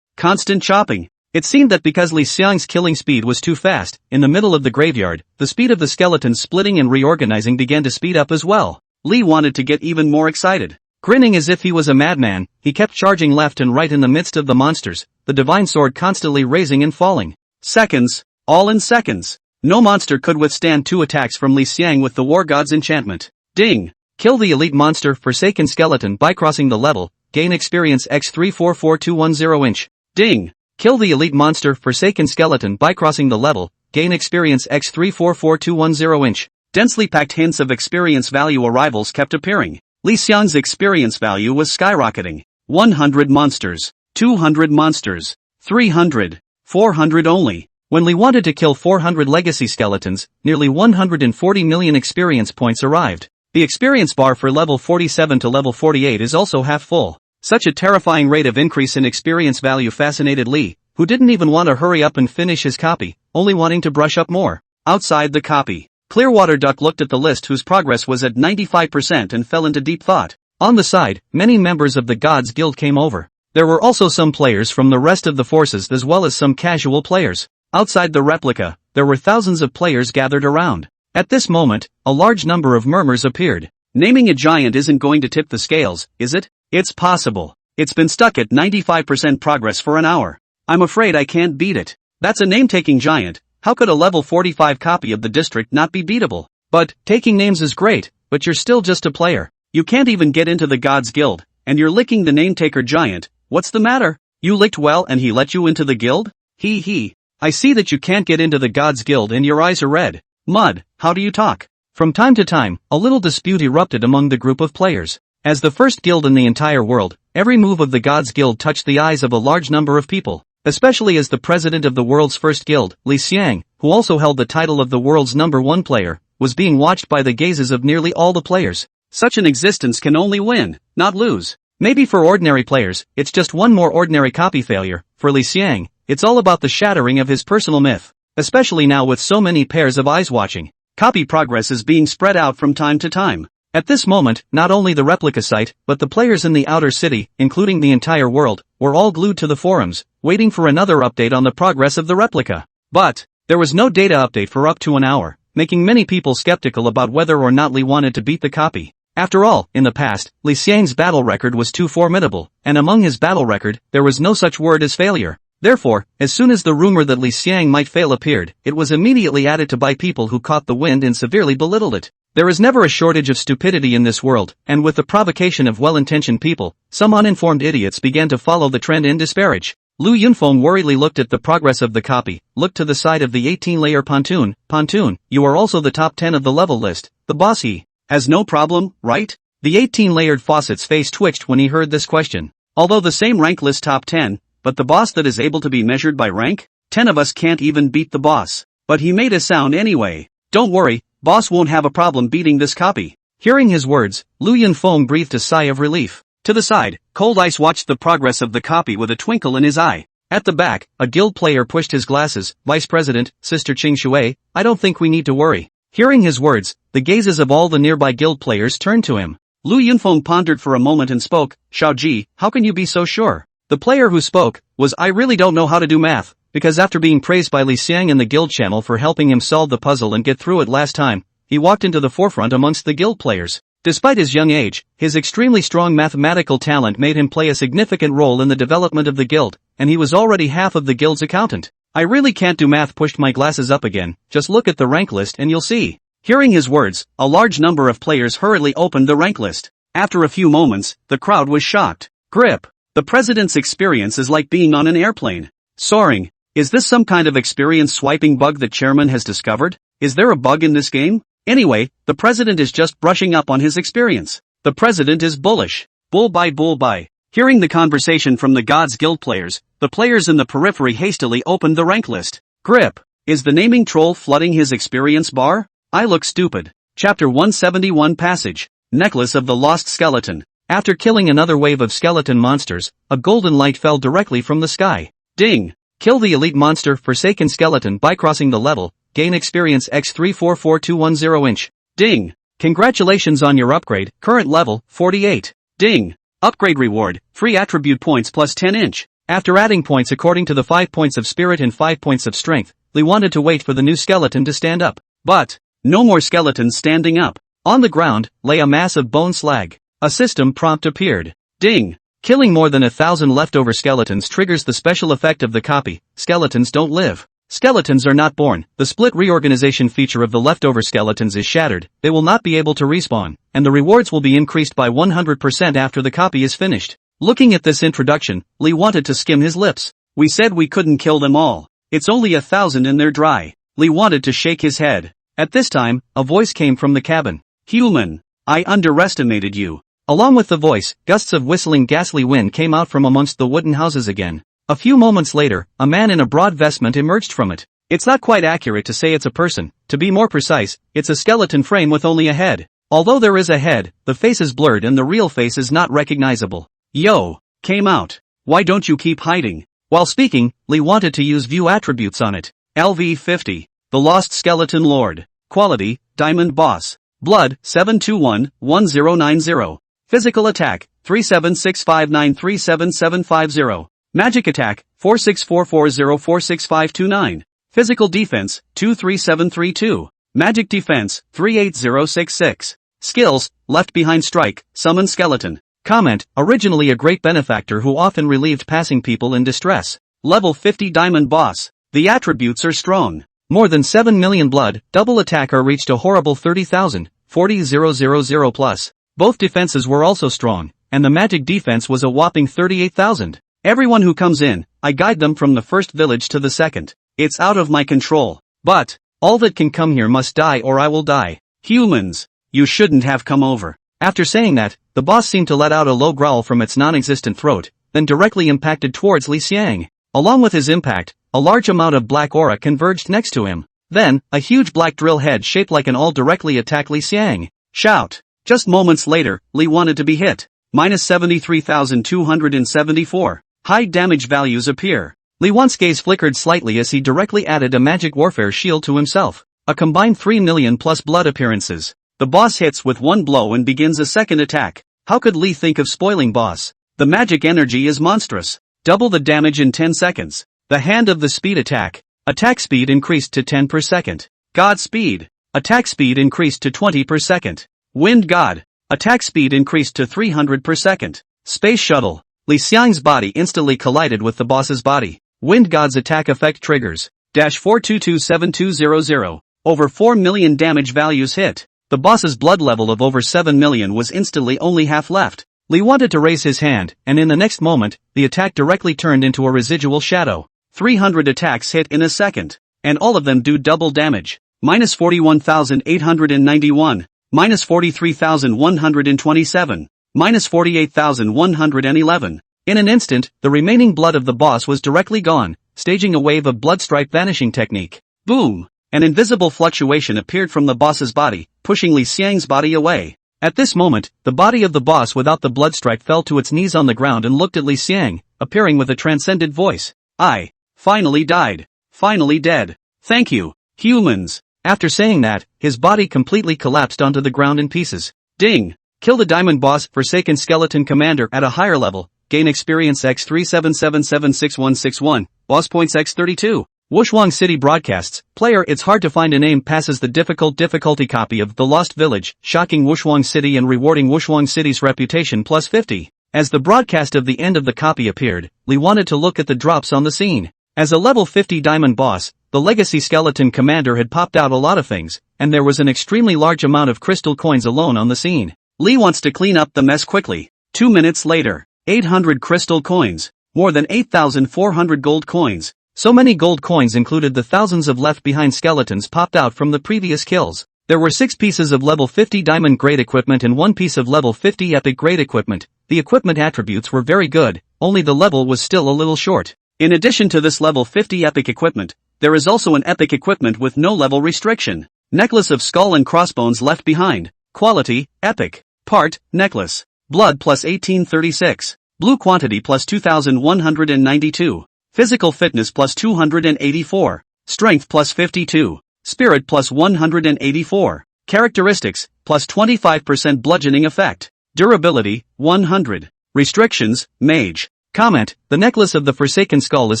Constant chopping. It seemed that because Li Xiang's killing speed was too fast, in the middle of the graveyard, the speed of the skeletons splitting and reorganizing began to speed up as well. Lee wanted to get even more excited. Grinning as if he was a madman, he kept charging left and right in the midst of the monsters, the divine sword constantly raising and falling. Seconds. All in seconds. No monster could withstand 2 attacks from Li Xiang with the War God's enchantment. Ding! Kill the elite monster Forsaken Skeleton by crossing the level, gain experience X344210 Ding! Kill the elite monster Forsaken Skeleton by crossing the level, gain experience X344210 Densely packed hints of experience value arrivals kept appearing. Li Xiang's experience value was skyrocketing. 100 monsters. 200 monsters. 300. 400 only. When Li wanted to kill 400 legacy skeletons, nearly 140 million experience points arrived. The experience bar for level 47 to level 48 is also half full. Such a terrifying rate of increase in experience value fascinated Lee, who didn't even want to hurry up and finish his copy, only wanting to brush up more. Outside the copy, Clearwater Duck looked at the list whose progress was at 95% and fell into deep thought. On the side, many members of the Gods Guild came over. There were also some players from the rest of the forces as well as some casual players. Outside the replica, there were thousands of players gathered around. At this moment, a large number of murmurs appeared. Naming a giant isn't going to tip the scales, is it? It's possible. It's been stuck at 95% progress for an hour. I'm afraid I can't beat it. That's a name-taking giant. How could a level 45 copy of the district not be beatable? But, taking names is great, but you're still just a player. You can't even get into the Gods Guild, and you're licking the name-taker giant. What's the matter? You licked well and he let you into the guild? Hee. I see that you can't get into the Gods Guild and your eyes are red. Mud, how do you talk? From time to time, a little dispute erupted among the group of players. As the first guild in the entire world, every move of the Gods Guild touched the eyes of a large number of people, especially as the president of the world's first guild, Li Xiang, who also held the title of the world's #1 player, was being watched by the gazes of nearly all the players. Such an existence can only win, not lose. Maybe for ordinary players, it's just one more ordinary copy failure. For Li Xiang, it's all about the shattering of his personal myth. Especially now with so many pairs of eyes watching. Copy progress is being spread out from time to time. At this moment, not only the replica site, but the players in the outer city, including the entire world, were all glued to the forums, waiting for another update on the progress of the replica. But, there was no data update for up to an hour, making many people skeptical about whether or not Li wanted to beat the copy. After all, in the past, Li Xiang's battle record was too formidable, and among his battle record, there was no such word as failure. Therefore, as soon as the rumor that Li Xiang might fail appeared, it was immediately added to by people who caught the wind and severely belittled it. There is never a shortage of stupidity in this world, and with the provocation of well-intentioned people, some uninformed idiots began to follow the trend and disparage. Lu Yunfeng worriedly looked at the progress of the copy, looked to the side of the 18-layer pontoon. Pontoon, you are also the top 10 of the level list. The boss he has no problem, right? The 18-layered faucet's face twitched when he heard this question. Although the same rank list top 10, but the boss that is able to be measured by rank? 10 of us can't even beat the boss. But he made a sound anyway. Don't worry, boss won't have a problem beating this copy. Hearing his words, Lu Yunfeng breathed a sigh of relief. To the side, Cold Ice watched the progress of the copy with a twinkle in his eye. At the back, a guild player pushed his glasses. Vice President, Sister Qing Shui, I don't think we need to worry. Hearing his words, the gazes of all the nearby guild players turned to him. Lu Yunfeng pondered for a moment and spoke, Xiaoji, how can you be so sure? The player who spoke was I really don't know how to do math, because after being praised by Li Xiang in the guild channel for helping him solve the puzzle and get through it last time, he walked into the forefront amongst the guild players. Despite his young age, his extremely strong mathematical talent made him play a significant role in the development of the guild, and he was already half of the guild's accountant. I really can't do math. Pushed my glasses up again, just look at the rank list and you'll see. Hearing his words, a large number of players hurriedly opened the rank list. After a few moments, the crowd was shocked. Grip. The president's experience is like being on an airplane. Soaring. Is this some kind of experience swiping bug that chairman has discovered? Is there a bug in this game? Anyway, the president is just brushing up on his experience. The president is bullish. Bull buy. Hearing the conversation from the Gods Guild players, the players in the periphery hastily opened the rank list. Grip. Is the naming troll flooding his experience bar? I look stupid. Chapter 171 Passage. Necklace of the Lost Skeleton. After killing another wave of skeleton monsters, a golden light fell directly from the sky. Ding! Kill the elite monster Forsaken Skeleton by crossing the level. Gain experience x 344210 inch. Ding! Congratulations on your upgrade, current level, 48. Ding! Upgrade reward, free attribute points plus 10 inch. After adding points according to the 5 points of spirit and 5 points of strength, Li wanted to wait for the new skeleton to stand up. But, no more skeletons standing up. On the ground, lay a mass of bone slag. A system prompt appeared. Ding! Killing more than 1,000 leftover skeletons triggers the special effect of the copy. Skeletons don't live. Skeletons are not born. The split reorganization feature of the leftover skeletons is shattered. They will not be able to respawn, and the rewards will be increased by 100% after the copy is finished. Looking at this introduction, Li wanted to skim his lips. We said we couldn't kill them all. It's only 1,000 and they're dry. Li wanted to shake his head. At this time, a voice came from the cabin. Human. I underestimated you. Along with the voice, gusts of whistling ghastly wind came out from amongst the wooden houses again. A few moments later, a man in a broad vestment emerged from it. It's not quite accurate to say it's a person. To be more precise, it's a skeleton frame with only a head. Although there is a head, the face is blurred and the real face is not recognizable. Yo! Came out. Why don't you keep hiding? While speaking, Li wanted to use view attributes on it. LV50. The Lost Skeleton Lord. Quality, Diamond Boss. Blood, 721-1090. Physical attack, 3765937750. Magic attack, 4644046529. Physical defense, 23732. Magic defense, 38066. Skills, left behind strike, summon skeleton. Comment, originally a great benefactor who often relieved passing people in distress. Level 50 diamond boss. The attributes are strong. More than 7 million blood, double attacker reached a horrible 30,000, 40,000 plus. Both defenses were also strong, and the magic defense was a whopping 38,000. Everyone who comes in, I guide them from the first village to the second. It's out of my control. But, all that can come here must die or I will die. Humans, you shouldn't have come over. After saying that, the boss seemed to let out a low growl from its non-existent throat, then directly impacted towards Li Xiang. Along with his impact, a large amount of black aura converged next to him. Then, a huge black drill head shaped like an awl directly attacked Li Xiang. Shout! Just moments later, Li wanted to be hit. Minus 73,274. High damage values appear. Li Wan's gaze flickered slightly as he directly added a magic warfare shield to himself. A combined 3 million plus blood appearances. The boss hits with one blow and begins a second attack. How could Li think of spoiling boss? The magic energy is monstrous. Double the damage in 10 seconds. The hand of the speed attack. Attack speed increased to 10 per second. God speed. Attack speed increased to 20 per second. Wind God. Attack speed increased to 300 per second. Space shuttle. Li Xiang's body instantly collided with the boss's body. Wind God's attack effect triggers. -4227200. Over 4 million damage values hit. The boss's blood level of over 7 million was instantly only half left. Li wanted to raise his hand, and in the next moment, the attack directly turned into a residual shadow. 300 attacks hit in a second. And all of them do double damage. Minus 41,891. Minus 43,127. Minus 48,111. In an instant, the remaining blood of the boss was directly gone, staging a wave of blood stripe vanishing technique. Boom! An invisible fluctuation appeared from the boss's body, pushing Li Xiang's body away. At this moment, the body of the boss without the blood stripe fell to its knees on the ground and looked at Li Xiang, appearing with a transcendent voice. I finally died. Finally dead. Thank you, humans. After saying that, his body completely collapsed onto the ground in pieces. Ding! Kill the diamond boss, Forsaken Skeleton Commander at a higher level. Gain experience X37776161, boss points X32. Wushuang City broadcasts, player it's hard to find a name passes the difficulty copy of The Lost Village, shocking Wushuang City and rewarding Wushuang City's reputation plus 50. As the broadcast of the end of the copy appeared, Li wanted to look at the drops on the scene. As a level 50 diamond boss, the Legacy Skeleton Commander had popped out a lot of things, and there was an extremely large amount of crystal coins alone on the scene. Li wants to clean up the mess quickly. 2 minutes later. 800 crystal coins. More than 8,400 gold coins. So many gold coins included the thousands of left-behind skeletons popped out from the previous kills. There were 6 pieces of level 50 diamond grade equipment and 1 piece of level 50 epic grade equipment. The equipment attributes were very good, only the level was still a little short. In addition to this level 50 epic equipment, there is also an epic equipment with no level restriction. Necklace of skull and crossbones left behind. Quality, epic. Part, necklace. Blood plus 1836. Blue quantity plus 2192. Physical fitness plus 284. Strength plus 52. Spirit plus 184. Characteristics, plus 25% bludgeoning effect. Durability, 100. Restrictions, mage. Comment, the necklace of the Forsaken Skull is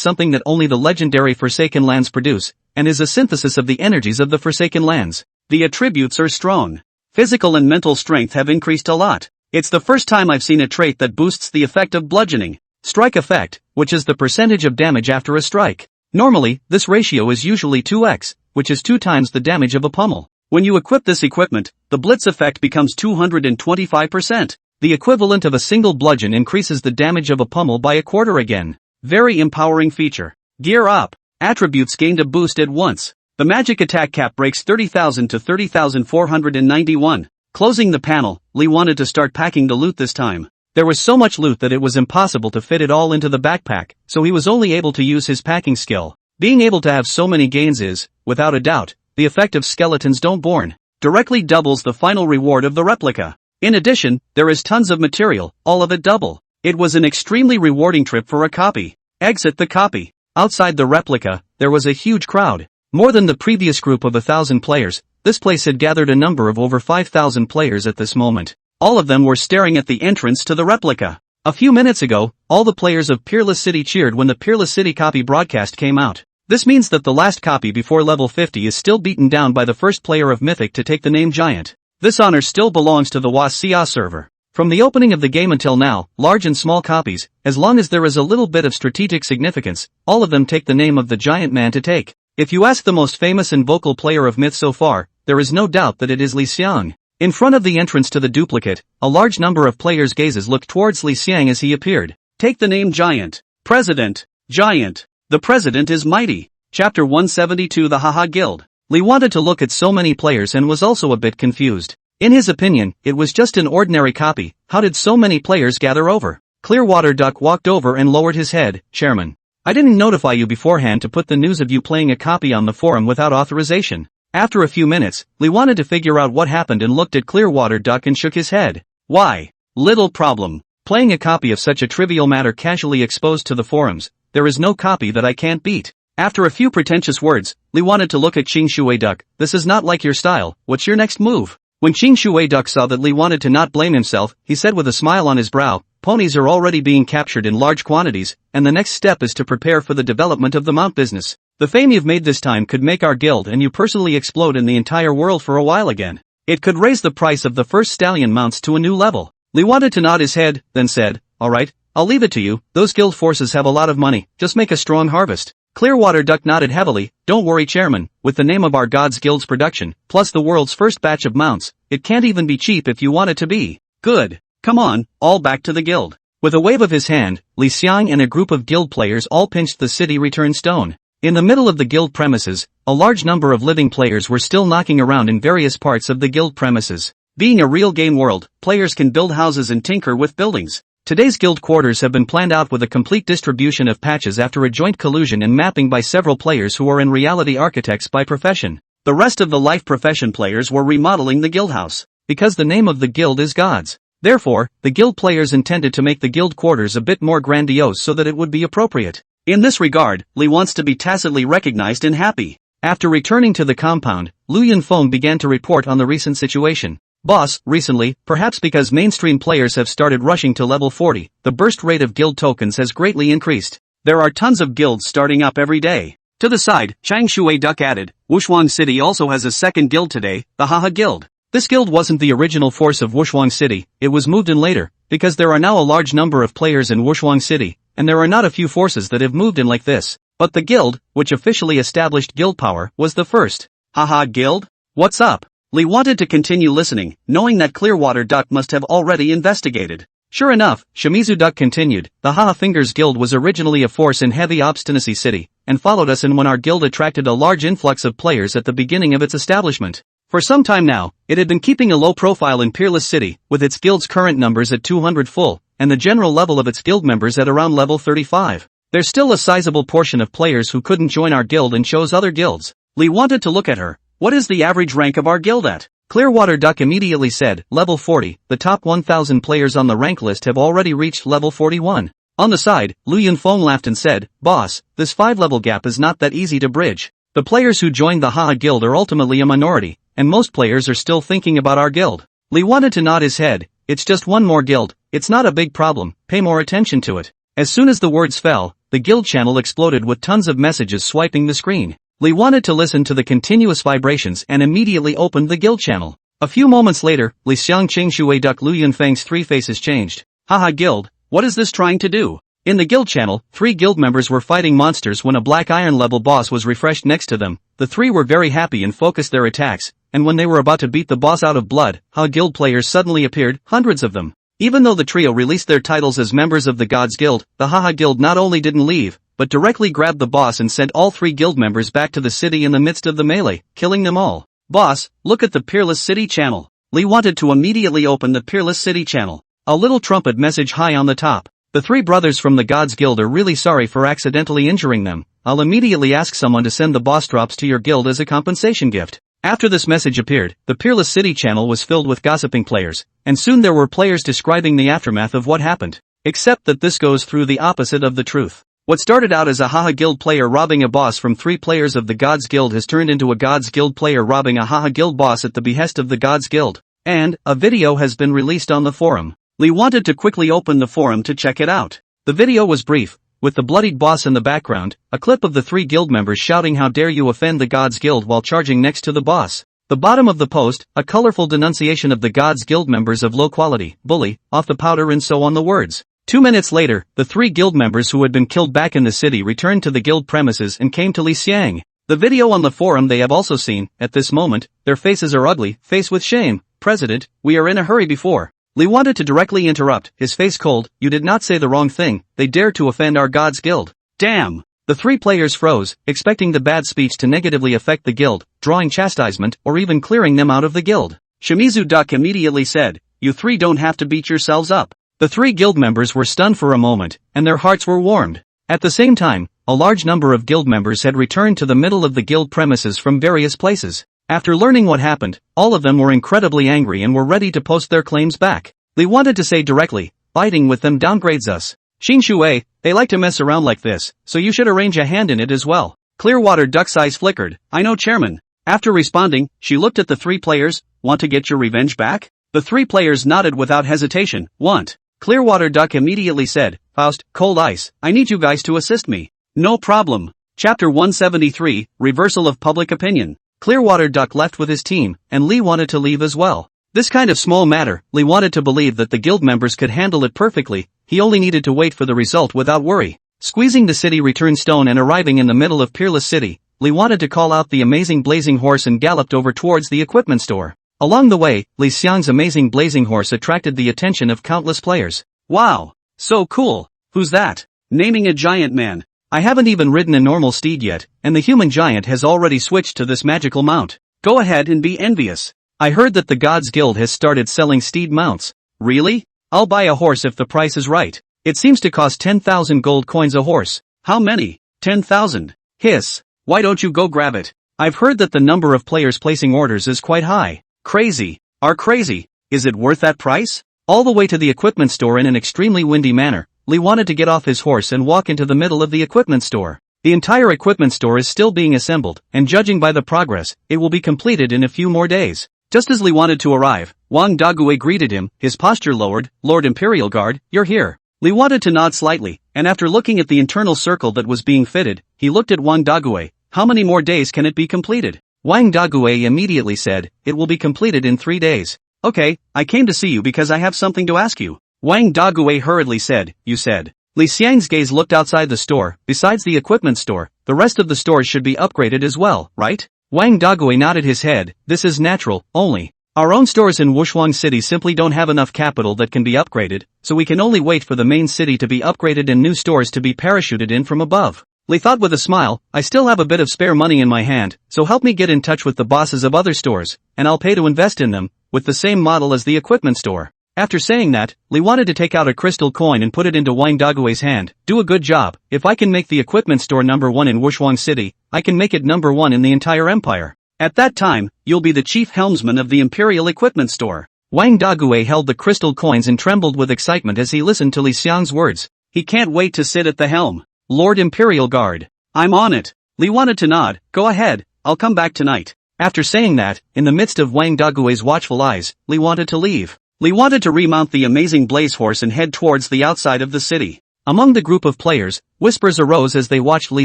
something that only the legendary Forsaken Lands produce, and is a synthesis of the energies of the Forsaken Lands. The attributes are strong. Physical and mental strength have increased a lot. It's the first time I've seen a trait that boosts the effect of bludgeoning. Strike effect, which is the percentage of damage after a strike. Normally, this ratio is usually 2x, which is 2 times the damage of a pummel. When you equip this equipment, the blitz effect becomes 225%. The equivalent of a single bludgeon increases the damage of a pummel by a quarter again. Very empowering feature. Gear up. Attributes gained a boost at once. The magic attack cap breaks 30,000 to 30,491. Closing the panel, Li wanted to start packing the loot this time. There was so much loot that it was impossible to fit it all into the backpack, so he was only able to use his packing skill. Being able to have so many gains is, without a doubt, the effect of skeletons don't born. Directly doubles the final reward of the replica. In addition, there is tons of material, all of it double. It was an extremely rewarding trip for a copy. Exit the copy. Outside the replica, there was a huge crowd. More than the previous group of 1,000 players, this place had gathered a number of over 5,000 players at this moment. All of them were staring at the entrance to the replica. A few minutes ago, all the players of Peerless City cheered when the Peerless City copy broadcast came out. This means that the last copy before level 50 is still beaten down by the first player of Mythic to take the name Giant. This honor still belongs to the WASIA server. From the opening of the game until now, large and small copies, as long as there is a little bit of strategic significance, all of them take the name of the Giant Man to take. If you ask the most famous and vocal player of myth so far, there is no doubt that it is Li Xiang. In front of the entrance to the duplicate, a large number of players' gazes looked towards Li Xiang as he appeared. Take the name Giant. President. Giant. The president is mighty. Chapter 172 The Haha Guild. Li wanted to look at so many players and was also a bit confused. In his opinion, it was just an ordinary copy. How did so many players gather over? Clearwater Duck walked over and lowered his head. Chairman. I didn't notify you beforehand to put the news of you playing a copy on the forum without authorization. After a few minutes, Li wanted to figure out what happened and looked at Clearwater Duck and shook his head. Why? Little problem. Playing a copy of such a trivial matter casually exposed to the forums, there is no copy that I can't beat. After a few pretentious words, Li wanted to look at Qing Shui Duck. This is not like your style, what's your next move? When Qing Shui Duck saw that Li wanted to not blame himself, he said with a smile on his brow, ponies are already being captured in large quantities, and the next step is to prepare for the development of the mount business. The fame you've made this time could make our guild and you personally explode in the entire world for a while again. It could raise the price of the first stallion mounts to a new level. Li wanted to nod his head, then said, alright, I'll leave it to you, those guild forces have a lot of money, just make a strong harvest. Clearwater Duck nodded heavily. Don't worry chairman, with the name of our God's Guild's production, plus the world's first batch of mounts, it can't even be cheap if you want it to be. Good. Come on, all back to the guild. With a wave of his hand, Li Xiang and a group of guild players all pinched the city return stone. In the middle of the guild premises, a large number of living players were still knocking around in various parts of the guild premises. Being a real game world, players can build houses and tinker with buildings. Today's guild quarters have been planned out with a complete distribution of patches after a joint collusion and mapping by several players who are in reality architects by profession. The rest of the life profession players were remodeling the guild house. Because the name of the guild is God's. Therefore, the guild players intended to make the guild quarters a bit more grandiose so that it would be appropriate. In this regard, Li wants to be tacitly recognized and happy. After returning to the compound, Lu Yunfeng began to report on the recent situation. Boss, recently, perhaps because mainstream players have started rushing to level 40, the burst rate of guild tokens has greatly increased. There are tons of guilds starting up every day. To the side, Chang Shui Duck added, Wushuang City also has a second guild today, the Haha Guild. This guild wasn't the original force of Wushuang City, it was moved in later, because there are now a large number of players in Wushuang City, and there are not a few forces that have moved in like this. But the guild, which officially established guild power, was the first. Haha Guild? What's up? Li wanted to continue listening, knowing that Clearwater Duck must have already investigated. Sure enough, Shimizu Duck continued, the Haha Fingers Guild was originally a force in Heavy Obstinacy City, and followed us in when our guild attracted a large influx of players at the beginning of its establishment. For some time now, it had been keeping a low profile in Peerless City, with its guild's current numbers at 200 full, and the general level of its guild members at around level 35. There's still a sizable portion of players who couldn't join our guild and chose other guilds. Li wanted to look at her. What is the average rank of our guild at? Clearwater Duck immediately said, level 40, the top 1000 players on the rank list have already reached level 41. On the side, Lu Yunfeng laughed and said, boss, this 5-level gap is not that easy to bridge. The players who joined the Haha Guild are ultimately a minority, and most players are still thinking about our guild. Li wanted to nod his head, it's just one more guild, it's not a big problem, pay more attention to it. As soon as the words fell, the guild channel exploded with tons of messages swiping the screen. Li wanted to listen to the continuous vibrations and immediately opened the guild channel. A few moments later, Li Xiang Qing Shui Duck Lu Yunfeng's three faces changed. Haha Guild, what is this trying to do? In the guild channel, 3 guild members were fighting monsters when a black iron level boss was refreshed next to them. The 3 were very happy and focused their attacks, and when they were about to beat the boss out of blood, Haha Guild players suddenly appeared, hundreds of them. Even though the trio released their titles as members of the God's Guild, the Haha Guild not only didn't leave, but directly grabbed the boss and sent all 3 guild members back to the city in the midst of the melee, killing them all. Boss, look at the Peerless City channel. Li wanted to immediately open the Peerless City channel. A little trumpet message high on the top. The 3 brothers from the God's Guild are really sorry for accidentally injuring them. I'll immediately ask someone to send the boss drops to your guild as a compensation gift. After this message appeared, the Peerless City channel was filled with gossiping players, and soon there were players describing the aftermath of what happened. Except that this goes through the opposite of the truth. What started out as a Haha Guild player robbing a boss from 3 players of the God's Guild has turned into a God's Guild player robbing a Haha Guild boss at the behest of the God's Guild. And, a video has been released on the forum. Li wanted to quickly open the forum to check it out. The video was brief, with the bloodied boss in the background, a clip of the 3 guild members shouting how dare you offend the God's Guild while charging next to the boss. The bottom of the post, a colorful denunciation of the God's Guild members of low quality, bully, off the powder and so on the words. 2 minutes later, the 3 guild members who had been killed back in the city returned to the guild premises and came to Li Xiang. The video on the forum they have also seen. At this moment, their faces are ugly, face with shame. President, we are in a hurry before. Lee wanted to directly interrupt, his face cold. You did not say the wrong thing, they dared to offend our God's Guild. Damn! The three players froze, expecting the bad speech to negatively affect the guild, drawing chastisement or even clearing them out of the guild. Shimizu Duck immediately said, you three don't have to beat yourselves up. The three guild members were stunned for a moment, and their hearts were warmed. At the same time, a large number of guild members had returned to the middle of the guild premises from various places. After learning what happened, all of them were incredibly angry and were ready to post their claims back. Lee wanted to say directly, fighting with them downgrades us. Shui, they like to mess around like this, so you should arrange a hand in it as well. Clearwater Duck's eyes flickered. I know, Chairman. After responding, she looked at the three players. Want to get your revenge back? The three players nodded without hesitation. Want. Clearwater Duck immediately said, Faust, Cold Ice, I need you guys to assist me. No problem. Chapter 173, Reversal of Public Opinion. Clearwater Duck left with his team, and Lee wanted to leave as well. This kind of small matter, Lee wanted to believe that the guild members could handle it perfectly. He only needed to wait for the result without worry. Squeezing the city return stone and arriving in the middle of Peerless City, Lee wanted to call out the amazing blazing horse and galloped over towards the equipment store. Along the way, Li Xiang's amazing blazing horse attracted the attention of countless players. Wow! So cool! Who's that? Naming a giant man. I haven't even ridden a normal steed yet, and the human giant has already switched to this magical mount. Go ahead and be envious. I heard that the Gods Guild has started selling steed mounts. Really? I'll buy a horse if the price is right. It seems to cost 10,000 gold coins a horse. How many? 10,000. Hiss. Why don't you go grab it? I've heard that the number of players placing orders is quite high. Crazy. Are crazy. Is it worth that price? All the way to the equipment store in an extremely windy manner, Lee wanted to get off his horse and walk into the middle of the equipment store. The entire equipment store is still being assembled, and judging by the progress, it will be completed in a few more days. Just as Lee wanted to arrive, Wang Dague greeted him, his posture lowered. Lord Imperial Guard, you're here. Lee wanted to nod slightly, and after looking at the internal circle that was being fitted, he looked at Wang Dague. How many more days can it be completed? Wang Dague immediately said, it will be completed in 3 days. Okay, I came to see you because I have something to ask you. Wang Dague hurriedly said, you said. Li Xiang's gaze looked outside the store. Besides the equipment store, the rest of the stores should be upgraded as well, right? Wang Dague nodded his head. This is natural, only. Our own stores in Wushuang City simply don't have enough capital that can be upgraded, so we can only wait for the main city to be upgraded and new stores to be parachuted in from above. Li thought with a smile, I still have a bit of spare money in my hand, so help me get in touch with the bosses of other stores, and I'll pay to invest in them, with the same model as the equipment store. After saying that, Lee wanted to take out a crystal coin and put it into Wang Dague's hand. Do a good job. If I can make the equipment store #1 in Wushuang City, I can make it #1 in the entire empire. At that time, you'll be the chief helmsman of the Imperial Equipment Store. Wang Dague held the crystal coins and trembled with excitement as he listened to Li Xiang's words. He can't wait to sit at the helm. Lord Imperial Guard. I'm on it. Lee wanted to nod. Go ahead, I'll come back tonight. After saying that, in the midst of Wang Dague's watchful eyes, Lee wanted to leave. Lee wanted to remount the amazing blaze horse and head towards the outside of the city. Among the group of players, whispers arose as they watched Li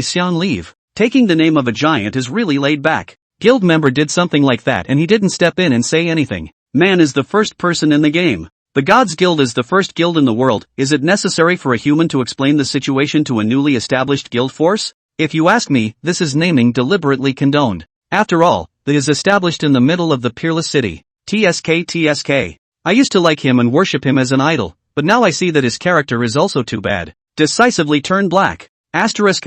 Xiang leave. Taking the name of a giant is really laid back. Guild member did something like that and he didn't step in and say anything. Man is the first person in the game. The Gods Guild is the first guild in the world. Is it necessary for a human to explain the situation to a newly established guild force? If you ask me, this is naming deliberately condoned. After all, it is established in the middle of the Peerless City. TSK. I used to like him and worship him as an idol, but now I see that his character is also too bad. Decisively turned black. Asterisk.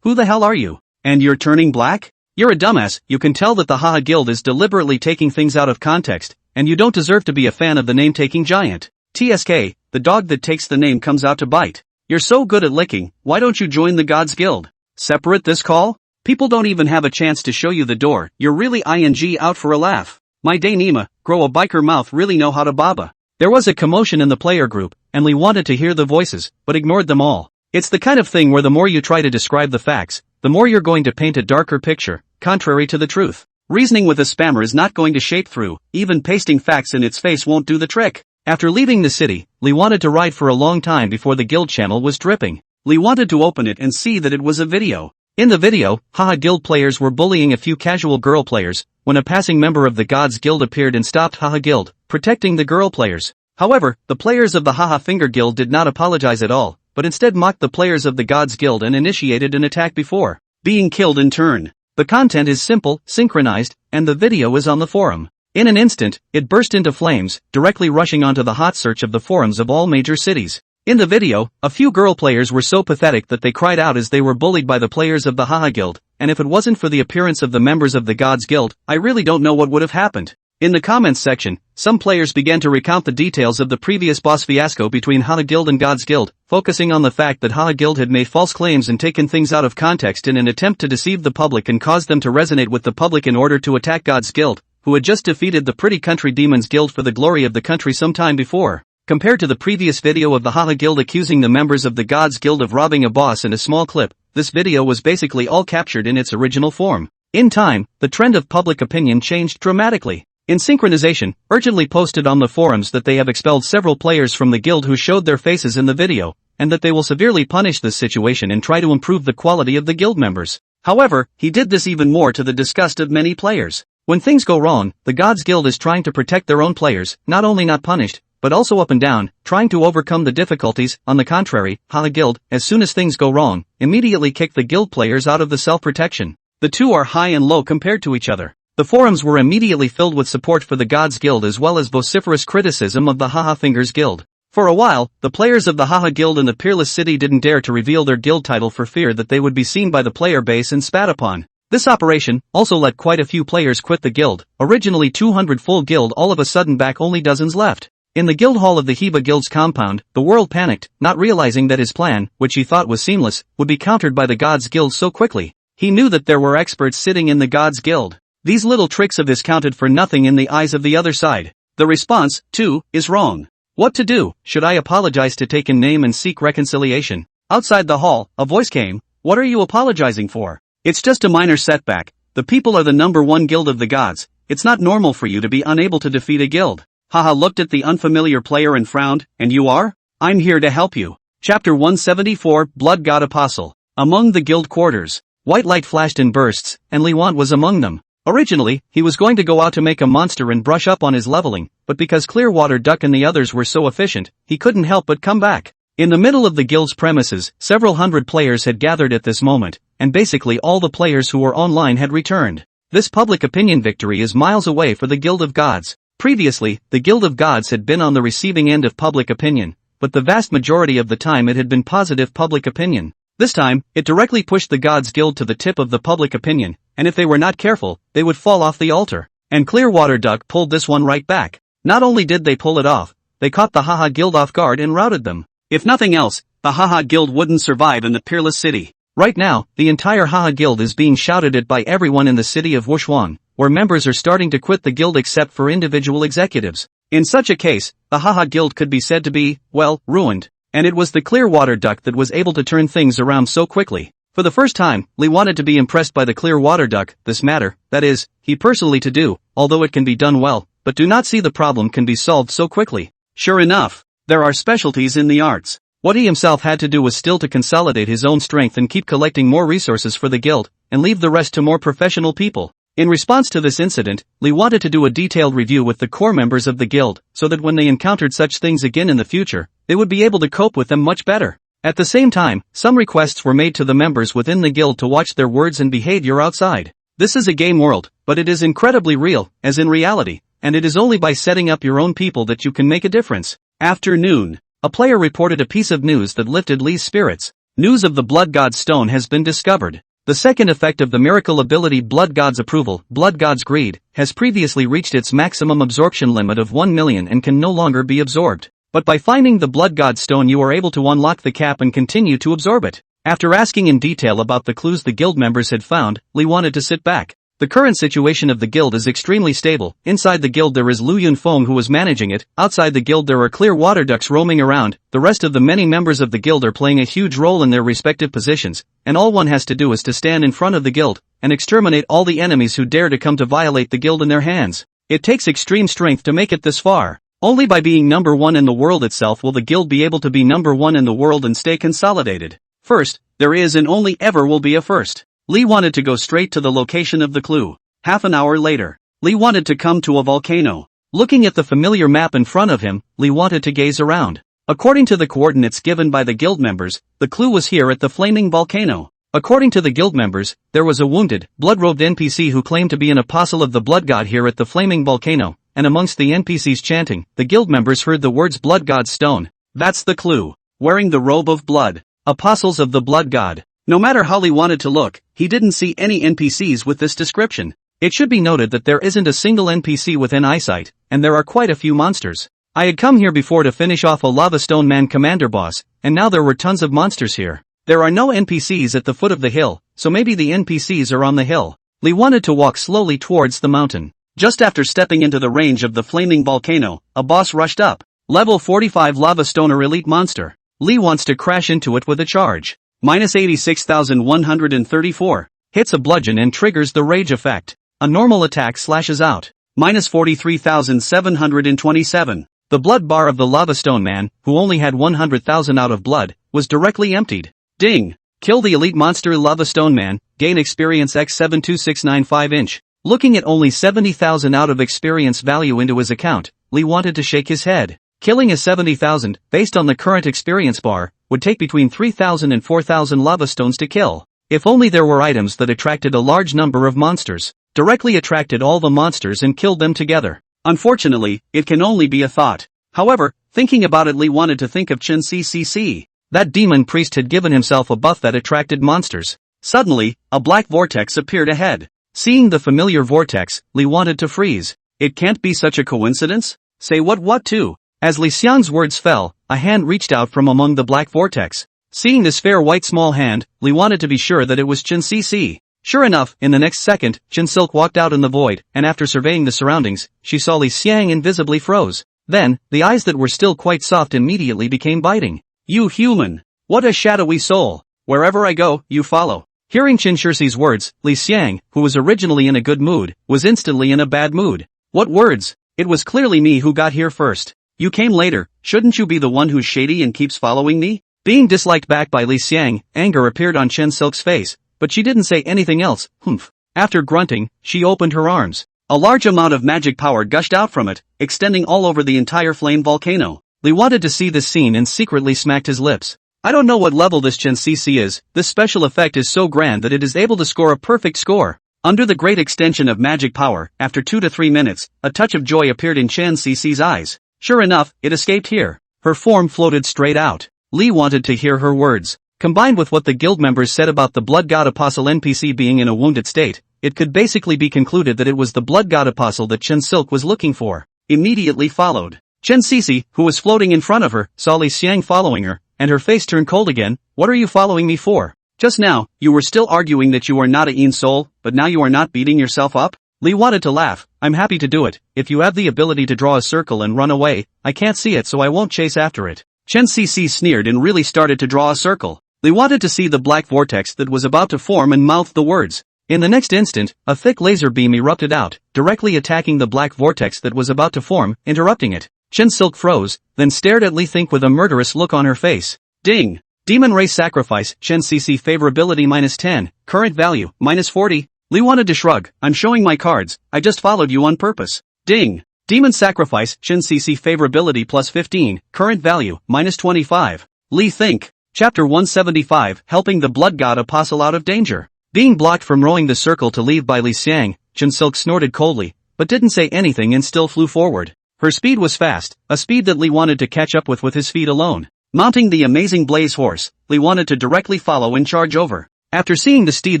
Who the hell are you? And you're turning black? You're a dumbass. You can tell that the Haha Guild is deliberately taking things out of context, and you don't deserve to be a fan of the name-taking giant. TSK, the dog that takes the name comes out to bite. You're so good at licking, why don't you join the Gods Guild? Separate this call? People don't even have a chance to show you the door. You're really out for a laugh. My day Nima, grow a biker mouth, really know how to baba. There was a commotion in the player group, and Lee wanted to hear the voices, but ignored them all. It's the kind of thing where the more you try to describe the facts, the more you're going to paint a darker picture, contrary to the truth. Reasoning with a spammer is not going to shape through, even pasting facts in its face won't do the trick. After leaving the city, Lee wanted to ride for a long time before the guild channel was dripping. Lee wanted to open it and see that it was a video. In the video, Haha Guild players were bullying a few casual girl players, when a passing member of the Gods Guild appeared and stopped Haha Guild, protecting the girl players. However, the players of the Haha Finger Guild did not apologize at all, but instead mocked the players of the Gods Guild and initiated an attack before. being killed in turn. The content is simple, synchronized, and the video is on the forum. In an instant, it burst into flames, directly rushing onto the hot search of the forums of all major cities. In the video, a few girl players were so pathetic that they cried out as they were bullied by the players of the Haha Guild, and if it wasn't for the appearance of the members of the Gods Guild, I really don't know what would have happened. In the comments section, some players began to recount the details of the previous boss fiasco between Haha Guild and Gods Guild, focusing on the fact that Haha Guild had made false claims and taken things out of context in an attempt to deceive the public and cause them to resonate with the public in order to attack Gods Guild, who had just defeated the Pretty Country Demons Guild for the glory of the country some time before. Compared to the previous video of the Haha Guild accusing the members of the Gods Guild of robbing a boss in a small clip, this video was basically all captured in its original form. In time, the trend of public opinion changed dramatically. In synchronization, urgently posted on the forums that they have expelled several players from the guild who showed their faces in the video, and that they will severely punish this situation and try to improve the quality of the guild members. However, he did this even more to the disgust of many players. When things go wrong, the Gods Guild is trying to protect their own players, not only not punished, but also up and down, trying to overcome the difficulties. On the contrary, Haha Guild, as soon as things go wrong, immediately kick the guild players out of the self-protection. The two are high and low compared to each other. The forums were immediately filled with support for the Gods Guild as well as vociferous criticism of the Haha Fingers Guild. For a while, the players of the Haha Guild in the Peerless City didn't dare to reveal their guild title for fear that they would be seen by the player base and spat upon. This operation also let quite a few players quit the guild, originally 200 full guild all of a sudden back only dozens left. In the guild hall of the Heba Guild's compound, the world panicked, not realizing that his plan, which he thought was seamless, would be countered by the Gods Guild so quickly. He knew that there were experts sitting in the Gods Guild. These little tricks of his counted for nothing in the eyes of the other side. The response, too, is wrong. What to do? Should I apologize to Taken Name and seek reconciliation? Outside the hall, a voice came. What are you apologizing for? It's just a minor setback. The people are the #1 guild of the gods. It's not normal for you to be unable to defeat a guild. Haha looked at the unfamiliar player and frowned. And you are? I'm here to help you. Chapter 174, Blood God Apostle. Among the guild quarters. White light flashed in bursts, and Liwant was among them. Originally, he was going to go out to make a monster and brush up on his leveling, but because Clearwater Duck and the others were so efficient, he couldn't help but come back. In the middle of the guild's premises, several hundred players had gathered at this moment, and basically all the players who were online had returned. This public opinion victory is miles away for the Guild of Gods. Previously, the Guild of Gods had been on the receiving end of public opinion, but the vast majority of the time it had been positive public opinion. This time, it directly pushed the Gods Guild to the tip of the public opinion, and if they were not careful, they would fall off the altar. And Clearwater Duck pulled this one right back. Not only did they pull it off, they caught the Haha Guild off guard and routed them. If nothing else, the Haha Guild wouldn't survive in the Peerless City. Right now, the entire Haha Guild is being shouted at by everyone in the city of Wushuang, where members are starting to quit the guild except for individual executives. In such a case, the Haha Guild could be said to be, well, ruined. And it was the Clearwater Duck that was able to turn things around so quickly. For the first time, Lee wanted to be impressed by the Clearwater Duck, this matter, that is, he personally to do, although it can be done well, but do not see the problem can be solved so quickly. Sure enough, there are specialties in the arts. What he himself had to do was still to consolidate his own strength and keep collecting more resources for the guild, and leave the rest to more professional people. In response to this incident, Lee wanted to do a detailed review with the core members of the guild, so that when they encountered such things again in the future, they would be able to cope with them much better. At the same time, some requests were made to the members within the guild to watch their words and behavior outside. This is a game world, but it is incredibly real, as in reality, and it is only by setting up your own people that you can make a difference. Afternoon. A player reported a piece of news that lifted Lee's spirits. News of the Blood God's Stone has been discovered. The second effect of the miracle ability Blood God's Approval, Blood God's Greed, has previously reached its maximum absorption limit of 1 million and can no longer be absorbed. But by finding the Blood God's Stone you are able to unlock the cap and continue to absorb it. After asking in detail about the clues the guild members had found, Lee wanted to sit back. The current situation of the guild is extremely stable. Inside the guild there is Lu Yunfeng who is managing it, outside the guild there are clear water ducks roaming around, the rest of the many members of the guild are playing a huge role in their respective positions, and all one has to do is to stand in front of the guild, and exterminate all the enemies who dare to come to violate the guild in their hands. It takes extreme strength to make it this far. Only by being #1 in the world itself will the guild be able to be #1 in the world and stay consolidated. First, there is and only ever will be a first. Lee wanted to go straight to the location of the clue. Half an hour later, Lee wanted to come to a volcano. Looking at the familiar map in front of him, Lee wanted to gaze around. According to the coordinates given by the guild members, the clue was here at the flaming volcano. According to the guild members, there was a wounded, blood-robed NPC who claimed to be an apostle of the blood god here at the flaming volcano, and amongst the NPCs chanting, the guild members heard the words blood god stone. That's the clue. Wearing the robe of blood. Apostles of the blood god. No matter how Lee wanted to look, he didn't see any NPCs with this description. It should be noted that there isn't a single NPC within eyesight, and there are quite a few monsters. I had come here before to finish off a lava stone man commander boss, and now there were tons of monsters here. There are no NPCs at the foot of the hill, so maybe the NPCs are on the hill. Lee wanted to walk slowly towards the mountain. Just after stepping into the range of the flaming volcano, a boss rushed up. Level 45 lava stoner elite monster. Lee wants to crash into it with a charge. Minus 86,134. Hits a bludgeon and triggers the rage effect. A normal attack slashes out. Minus 43,727. The blood bar of the lava stone man, who only had 100,000 out of blood, was directly emptied. Ding! Kill the elite monster lava stone man, gain experience x 72695 inch. Looking at only 70,000 out of experience value into his account, Lee wanted to shake his head. Killing a 70,000, based on the current experience bar, would take between 3,000 and 4,000 lava stones to kill. If only there were items that attracted a large number of monsters, directly attracted all the monsters and killed them together. Unfortunately, it can only be a thought. However, thinking about it, Lee wanted to think of Chen CCC. That demon priest had given himself a buff that attracted monsters. Suddenly, a black vortex appeared ahead. Seeing the familiar vortex, Lee wanted to freeze. It can't be such a coincidence? Say what too? As Li Xiang's words fell, a hand reached out from among the black vortex. Seeing this fair white small hand, Li wanted to be sure that it was Chen CC. Sure enough, in the next second, Chen Silk walked out in the void, and after surveying the surroundings, she saw Li Xiang invisibly froze. Then, the eyes that were still quite soft immediately became biting. You human! What a shadowy soul! Wherever I go, you follow. Hearing Chen Shirsi's words, Li Xiang, who was originally in a good mood, was instantly in a bad mood. What words? It was clearly me who got here first. You came later, shouldn't you be the one who's shady and keeps following me? Being disliked back by Li Xiang, anger appeared on Chen Silk's face, but she didn't say anything else. Humph. After grunting, she opened her arms. A large amount of magic power gushed out from it, extending all over the entire flame volcano. Li wanted to see this scene and secretly smacked his lips. I don't know what level this Chen CC is, this special effect is so grand that it is able to score a perfect score. Under the great extension of magic power, after 2 to 3 minutes, a touch of joy appeared in Chen CC's eyes. Sure enough, it escaped here. Her form floated straight out. Lee wanted to hear her words. Combined with what the guild members said about the blood god apostle NPC being in a wounded state, it could basically be concluded that it was the blood god apostle that Chen Silk was looking for. Immediately followed. Chen Cici, who was floating in front of her, saw Li Xiang following her, and her face turned cold again. What are you following me for? Just now, you were still arguing that you are not a Yin soul, but now you are not beating yourself up? Lee wanted to laugh. I'm happy to do it. If you have the ability to draw a circle and run away, I can't see it so I won't chase after it. Chen CC sneered and really started to draw a circle. Lee wanted to see the black vortex that was about to form and mouthed the words. In the next instant, a thick laser beam erupted out, directly attacking the black vortex that was about to form, interrupting it. Chen Silk froze, then stared at Lee Think with a murderous look on her face. Ding! Demon Race Sacrifice, Chen CC Favorability -10, Current Value, -40. Lee wanted to shrug. I'm showing my cards, I just followed you on purpose. Ding! Demon Sacrifice, Chen CC Favorability +15, Current Value, -25. Lee Think. Chapter 175, Helping the Blood God Apostle Out of Danger. Being blocked from rowing the circle to leave by Li Xiang, Chen Silk snorted coldly, but didn't say anything and still flew forward. Her speed was fast, a speed that Lee wanted to catch up with his feet alone. Mounting the amazing Blaze Horse, Lee wanted to directly follow and charge over. After seeing the steed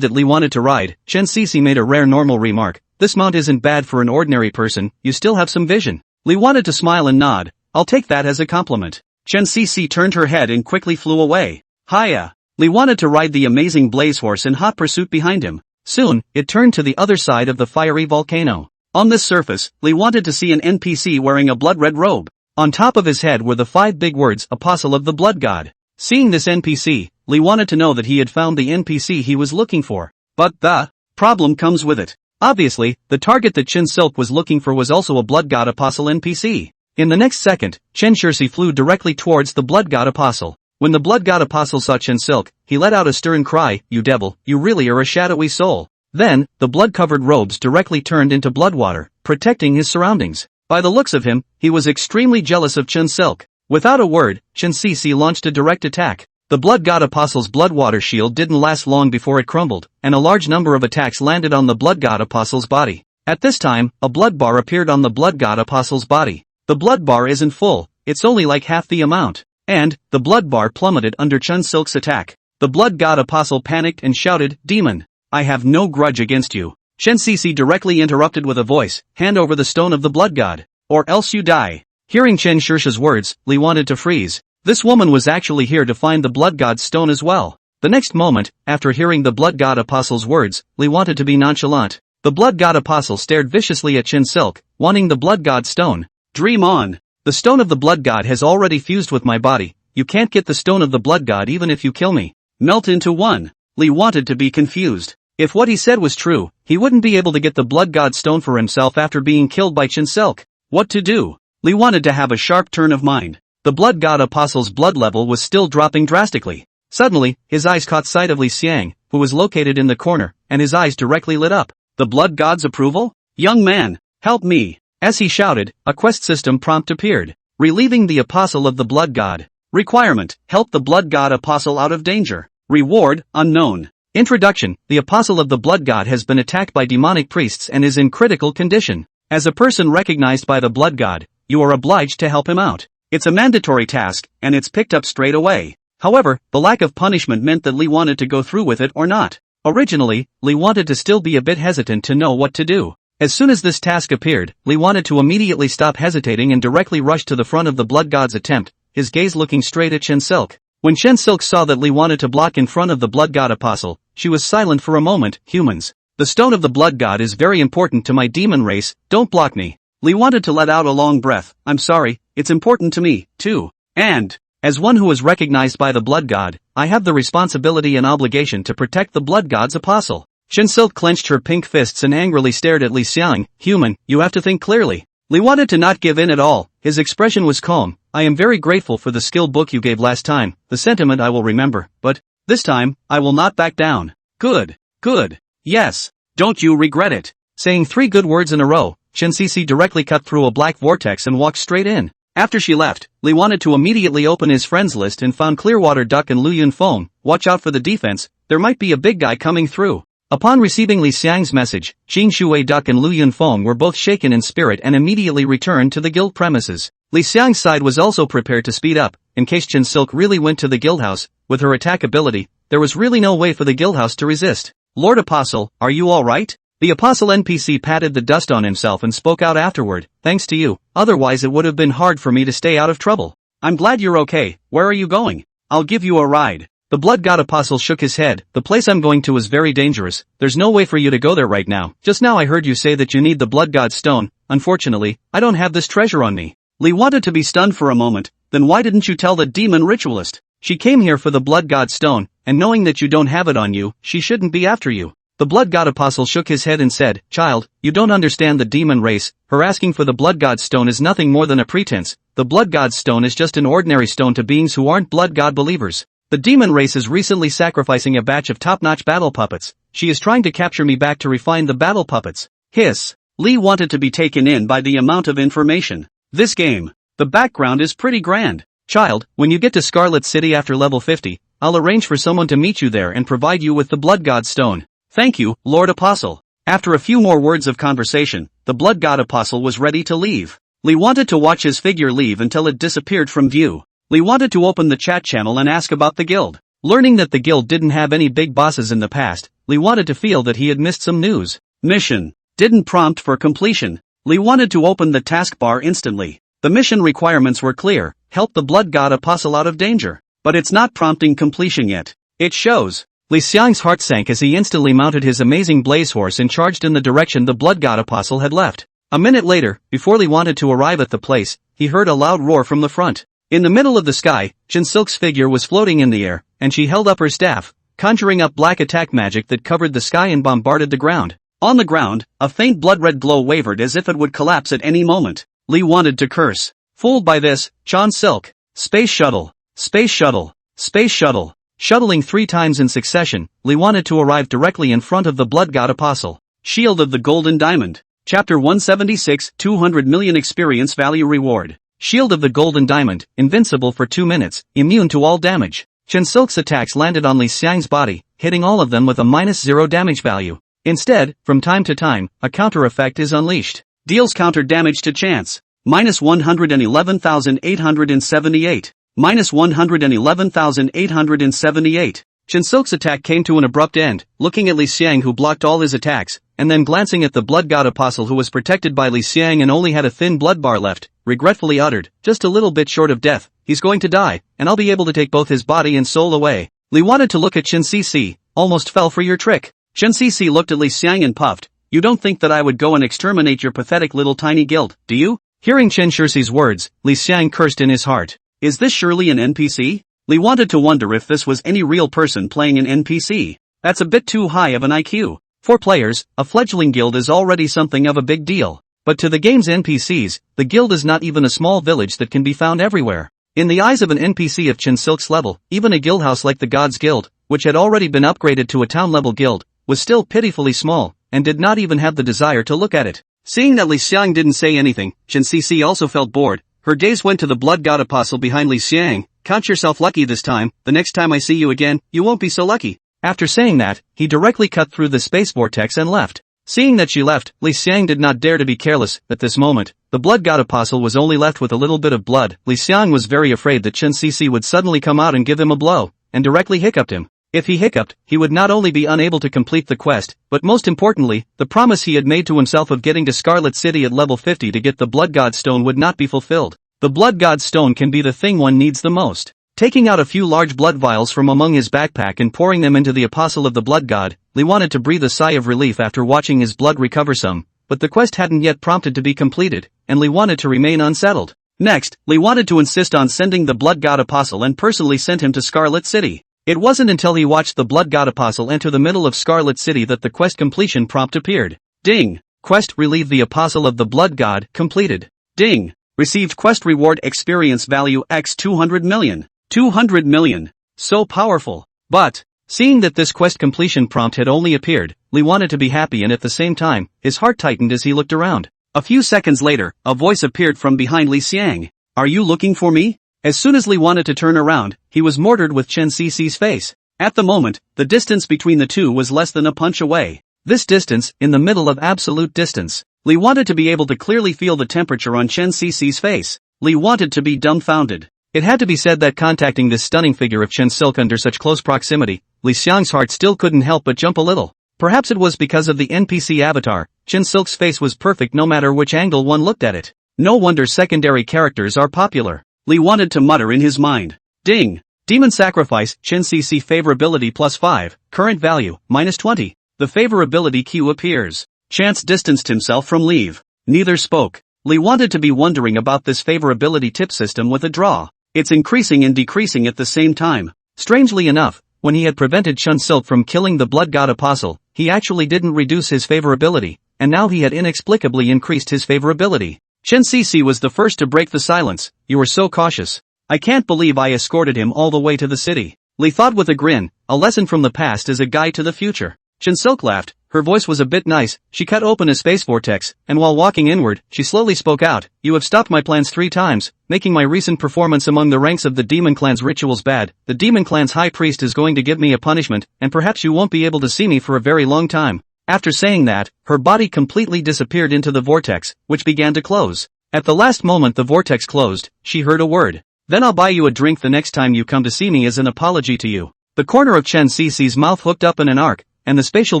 that Lee wanted to ride, Chen Cici made a rare normal remark. This mount isn't bad for an ordinary person, you still have some vision. Lee wanted to smile and nod. I'll take that as a compliment. Chen Cici turned her head and quickly flew away. Hiya! Lee wanted to ride the amazing Blaze Horse in hot pursuit behind him. Soon, it turned to the other side of the fiery volcano. On this surface, Lee wanted to see an NPC wearing a blood-red robe. On top of his head were the 5 big words, Apostle of the Blood God. Seeing this NPC, Lee wanted to know that he had found the NPC he was looking for. But the problem comes with it. Obviously, the target that Chen Silk was looking for was also a Blood God Apostle NPC. In the next second, Chen Shirsi flew directly towards the Blood God Apostle. When the Blood God Apostle saw Chen Silk, he let out a stern cry, "You devil, you really are a shadowy soul." Then, the blood-covered robes directly turned into blood water, protecting his surroundings. By the looks of him, he was extremely jealous of Chen Silk. Without a word, Chen Cici launched a direct attack. The Blood God Apostle's Blood Water shield didn't last long before it crumbled, and a large number of attacks landed on the Blood God Apostle's body. At this time, a blood bar appeared on the Blood God Apostle's body. The blood bar isn't full, it's only like half the amount. And, the blood bar plummeted under Chun Silk's attack. The Blood God Apostle panicked and shouted, "Demon! I have no grudge against you." Shen Cece directly interrupted with a voice, "Hand over the stone of the Blood God, or else you die." Hearing Chen Shirsha's words, Li wanted to freeze. This woman was actually here to find the Blood God's stone as well. The next moment, after hearing the Blood God Apostle's words, Li wanted to be nonchalant. The Blood God Apostle stared viciously at Chen Silk, wanting the Blood God stone. "Dream on! The stone of the Blood God has already fused with my body. You can't get the stone of the Blood God even if you kill me. Melt into one." Li wanted to be confused. If what he said was true, he wouldn't be able to get the Blood God stone for himself after being killed by Chen Silk. What to do? Li wanted to have a sharp turn of mind. The Blood God Apostle's blood level was still dropping drastically. Suddenly, his eyes caught sight of Li Xiang, who was located in the corner, and his eyes directly lit up. The Blood God's approval? "Young man, help me!" As he shouted, a quest system prompt appeared. Relieving the Apostle of the Blood God. Requirement: help the Blood God Apostle out of danger. Reward: unknown. Introduction: the Apostle of the Blood God has been attacked by demonic priests and is in critical condition. As a person recognized by the Blood God, you are obliged to help him out. It's a mandatory task, and it's picked up straight away. However, the lack of punishment meant that Li wanted to go through with it or not. Originally, Li wanted to still be a bit hesitant to know what to do. As soon as this task appeared, Li wanted to immediately stop hesitating and directly rush to the front of the Blood God's attempt, his gaze looking straight at Chen Silk. When Chen Silk saw that Li wanted to block in front of the Blood God Apostle, she was silent for a moment. "Humans. The stone of the Blood God is very important to my demon race, don't block me." Li wanted to let out a long breath. "I'm sorry, it's important to me, too. And, as one who is recognized by the Blood God, I have the responsibility and obligation to protect the Blood God's Apostle." Chen Silk clenched her pink fists and angrily stared at Li Xiang. "Human, you have to think clearly." Li wanted to not give in at all. His expression was calm. "I am very grateful for the skill book you gave last time, the sentiment I will remember, but, this time, I will not back down." "Good. Good. Yes. Don't you regret it." Saying 3 good words in a row, Chen Cece directly cut through a black vortex and walked straight in. After she left, Li wanted to immediately open his friends list and found Clearwater Duck and Luyun Feng. "Watch out for the defense, there might be a big guy coming through." Upon receiving Li Xiang's message, Qin Shui Duck and Luyun Feng were both shaken in spirit and immediately returned to the guild premises. Li Xiang's side was also prepared to speed up, in case Chen Silk really went to the guild house. With her attack ability, there was really no way for the guild house to resist. "Lord Apostle, are you alright?" The Apostle NPC patted the dust on himself and spoke out afterward. "Thanks to you, otherwise it would have been hard for me to stay out of trouble. I'm glad you're okay. Where are you going? I'll give you a ride." The Blood God Apostle shook his head. "The place I'm going to is very dangerous. There's no way for you to go there right now. Just now I heard you say that you need the Blood God's stone. Unfortunately, I don't have this treasure on me." Li wanted to be stunned for a moment. "Then why didn't you tell the demon ritualist? She came here for the Blood God's stone, and knowing that you don't have it on you, she shouldn't be after you." The Blood God Apostle shook his head and said, "Child, you don't understand the demon race. Her asking for the Blood God's stone is nothing more than a pretense. The Blood God's stone is just an ordinary stone to beings who aren't Blood God believers. The demon race is recently sacrificing a batch of top-notch battle puppets. She is trying to capture me back to refine the battle puppets." Hiss. Li wanted to be taken in by the amount of information. "This game. The background is pretty grand. Child, when you get to Scarlet City after level 50, I'll arrange for someone to meet you there and provide you with the Blood God stone." "Thank you, Lord Apostle." After a few more words of conversation, the Blood God Apostle was ready to leave. Li wanted to watch his figure leave until it disappeared from view. Li wanted to open the chat channel and ask about the guild. Learning that the guild didn't have any big bosses in the past, Li wanted to feel that he had missed some news. Mission. Didn't prompt for completion. Li wanted to open the taskbar instantly. The mission requirements were clear: help the Blood God Apostle out of danger. But it's not prompting completion yet. It shows. Li Xiang's heart sank as he instantly mounted his amazing blaze horse and charged in the direction the Blood God Apostle had left. A minute later, before Li wanted to arrive at the place, he heard a loud roar from the front. In the middle of the sky, Chen Silk's figure was floating in the air, and she held up her staff, conjuring up black attack magic that covered the sky and bombarded the ground. On the ground, a faint blood-red glow wavered as if it would collapse at any moment. Li wanted to curse. Fooled by this, Chen Silk. Space shuttle. Space shuttle. Space shuttle. Shuttling 3 times in succession, Li wanted to arrive directly in front of the Blood God Apostle. Shield of the Golden Diamond. Chapter 176, 200 million experience value reward. Shield of the Golden Diamond, invincible for 2 minutes, immune to all damage. Chen Silk's attacks landed on Li Xiang's body, hitting all of them with a -0 damage value. Instead, from time to time, a counter effect is unleashed. Deals counter damage to chance. -111,878. -111,878. Chen Silk's attack came to an abrupt end, looking at Li Xiang who blocked all his attacks, and then glancing at the blood god apostle who was protected by Li Xiang and only had a thin blood bar left, regretfully uttered, just a little bit short of death, he's going to die, and I'll be able to take both his body and soul away. Li wanted to look at Chen Cc, almost fell for your trick. Chen Cc looked at Li Xiang and puffed, you don't think that I would go and exterminate your pathetic little tiny guild, do you? Hearing Chen Shisi's words, Li Xiang cursed in his heart. Is this surely an NPC? Li wanted to wonder if this was any real person playing an NPC. That's a bit too high of an IQ. For players, a fledgling guild is already something of a big deal. But to the game's NPCs, the guild is not even a small village that can be found everywhere. In the eyes of an NPC of Chen Silk's level, even a guildhouse like the God's Guild, which had already been upgraded to a town-level guild, was still pitifully small, and did not even have the desire to look at it. Seeing that Li Xiang didn't say anything, Chen Cc also felt bored. Her gaze went to the blood god apostle behind Li Xiang. Count yourself lucky this time, the next time I see you again, you won't be so lucky. After saying that, he directly cut through the space vortex and left. Seeing that she left, Li Xiang did not dare to be careless. At this moment, the blood god apostle was only left with a little bit of blood. Li Xiang was very afraid that Chen Cc would suddenly come out and give him a blow, and directly hiccuped him. If he hiccuped, he would not only be unable to complete the quest, but most importantly, the promise he had made to himself of getting to Scarlet City at level 50 to get the blood god stone would not be fulfilled. The blood god stone can be the thing one needs the most. Taking out a few large blood vials from among his backpack and pouring them into the apostle of the blood god, Li wanted to breathe a sigh of relief after watching his blood recover some, but the quest hadn't yet prompted to be completed, and Li wanted to remain unsettled. Next, Li wanted to insist on sending the blood god apostle and personally sent him to Scarlet City. It wasn't until he watched the blood god apostle enter the middle of Scarlet City that the quest completion prompt appeared. Ding! Quest relieve the apostle of the blood god, completed. Ding! Received quest reward experience value x 200 million. 200 million. So powerful. But, seeing that this quest completion prompt had only appeared, Li wanted to be happy and at the same time, his heart tightened as he looked around. A few seconds later, a voice appeared from behind Li Xiang. Are you looking for me? As soon as Li wanted to turn around, he was mortared with Chen Cic's face. At the moment, the distance between the two was less than a punch away. This distance, in the middle of absolute distance. Li wanted to be able to clearly feel the temperature on Chen Cic's face. Li wanted to be dumbfounded. It had to be said that contacting this stunning figure of Chen Silk under such close proximity, Li Xiang's heart still couldn't help but jump a little. Perhaps it was because of the NPC avatar. Chen Silk's face was perfect no matter which angle one looked at it. No wonder secondary characters are popular. Li wanted to mutter in his mind. Ding! Demon Sacrifice, Chen Cc favorability +5, current value, -20. The favorability queue appears. Chance distanced himself from leave. Neither spoke. Li wanted to be wondering about this favorability tip system with a draw. It's increasing and decreasing at the same time. Strangely enough, when he had prevented Chen Silk from killing the blood god apostle, he actually didn't reduce his favorability, and now he had inexplicably increased his favorability. Chen Cc was the first to break the silence. You were so cautious. I can't believe I escorted him all the way to the city. Li thought with a grin, a lesson from the past is a guide to the future. Chen Silk laughed. Her voice was a bit nice. She cut open a space vortex, and while walking inward, she slowly spoke out. You have stopped my plans 3 times, making my recent performance among the ranks of the demon clan's rituals bad. The demon clan's high priest is going to give me a punishment, and perhaps you won't be able to see me for a very long time. After saying that, her body completely disappeared into the vortex, which began to close. At the last moment the vortex closed, she heard a word. Then I'll buy you a drink the next time you come to see me as an apology to you. The corner of Chen Cic's mouth hooked up in an arc, and the spatial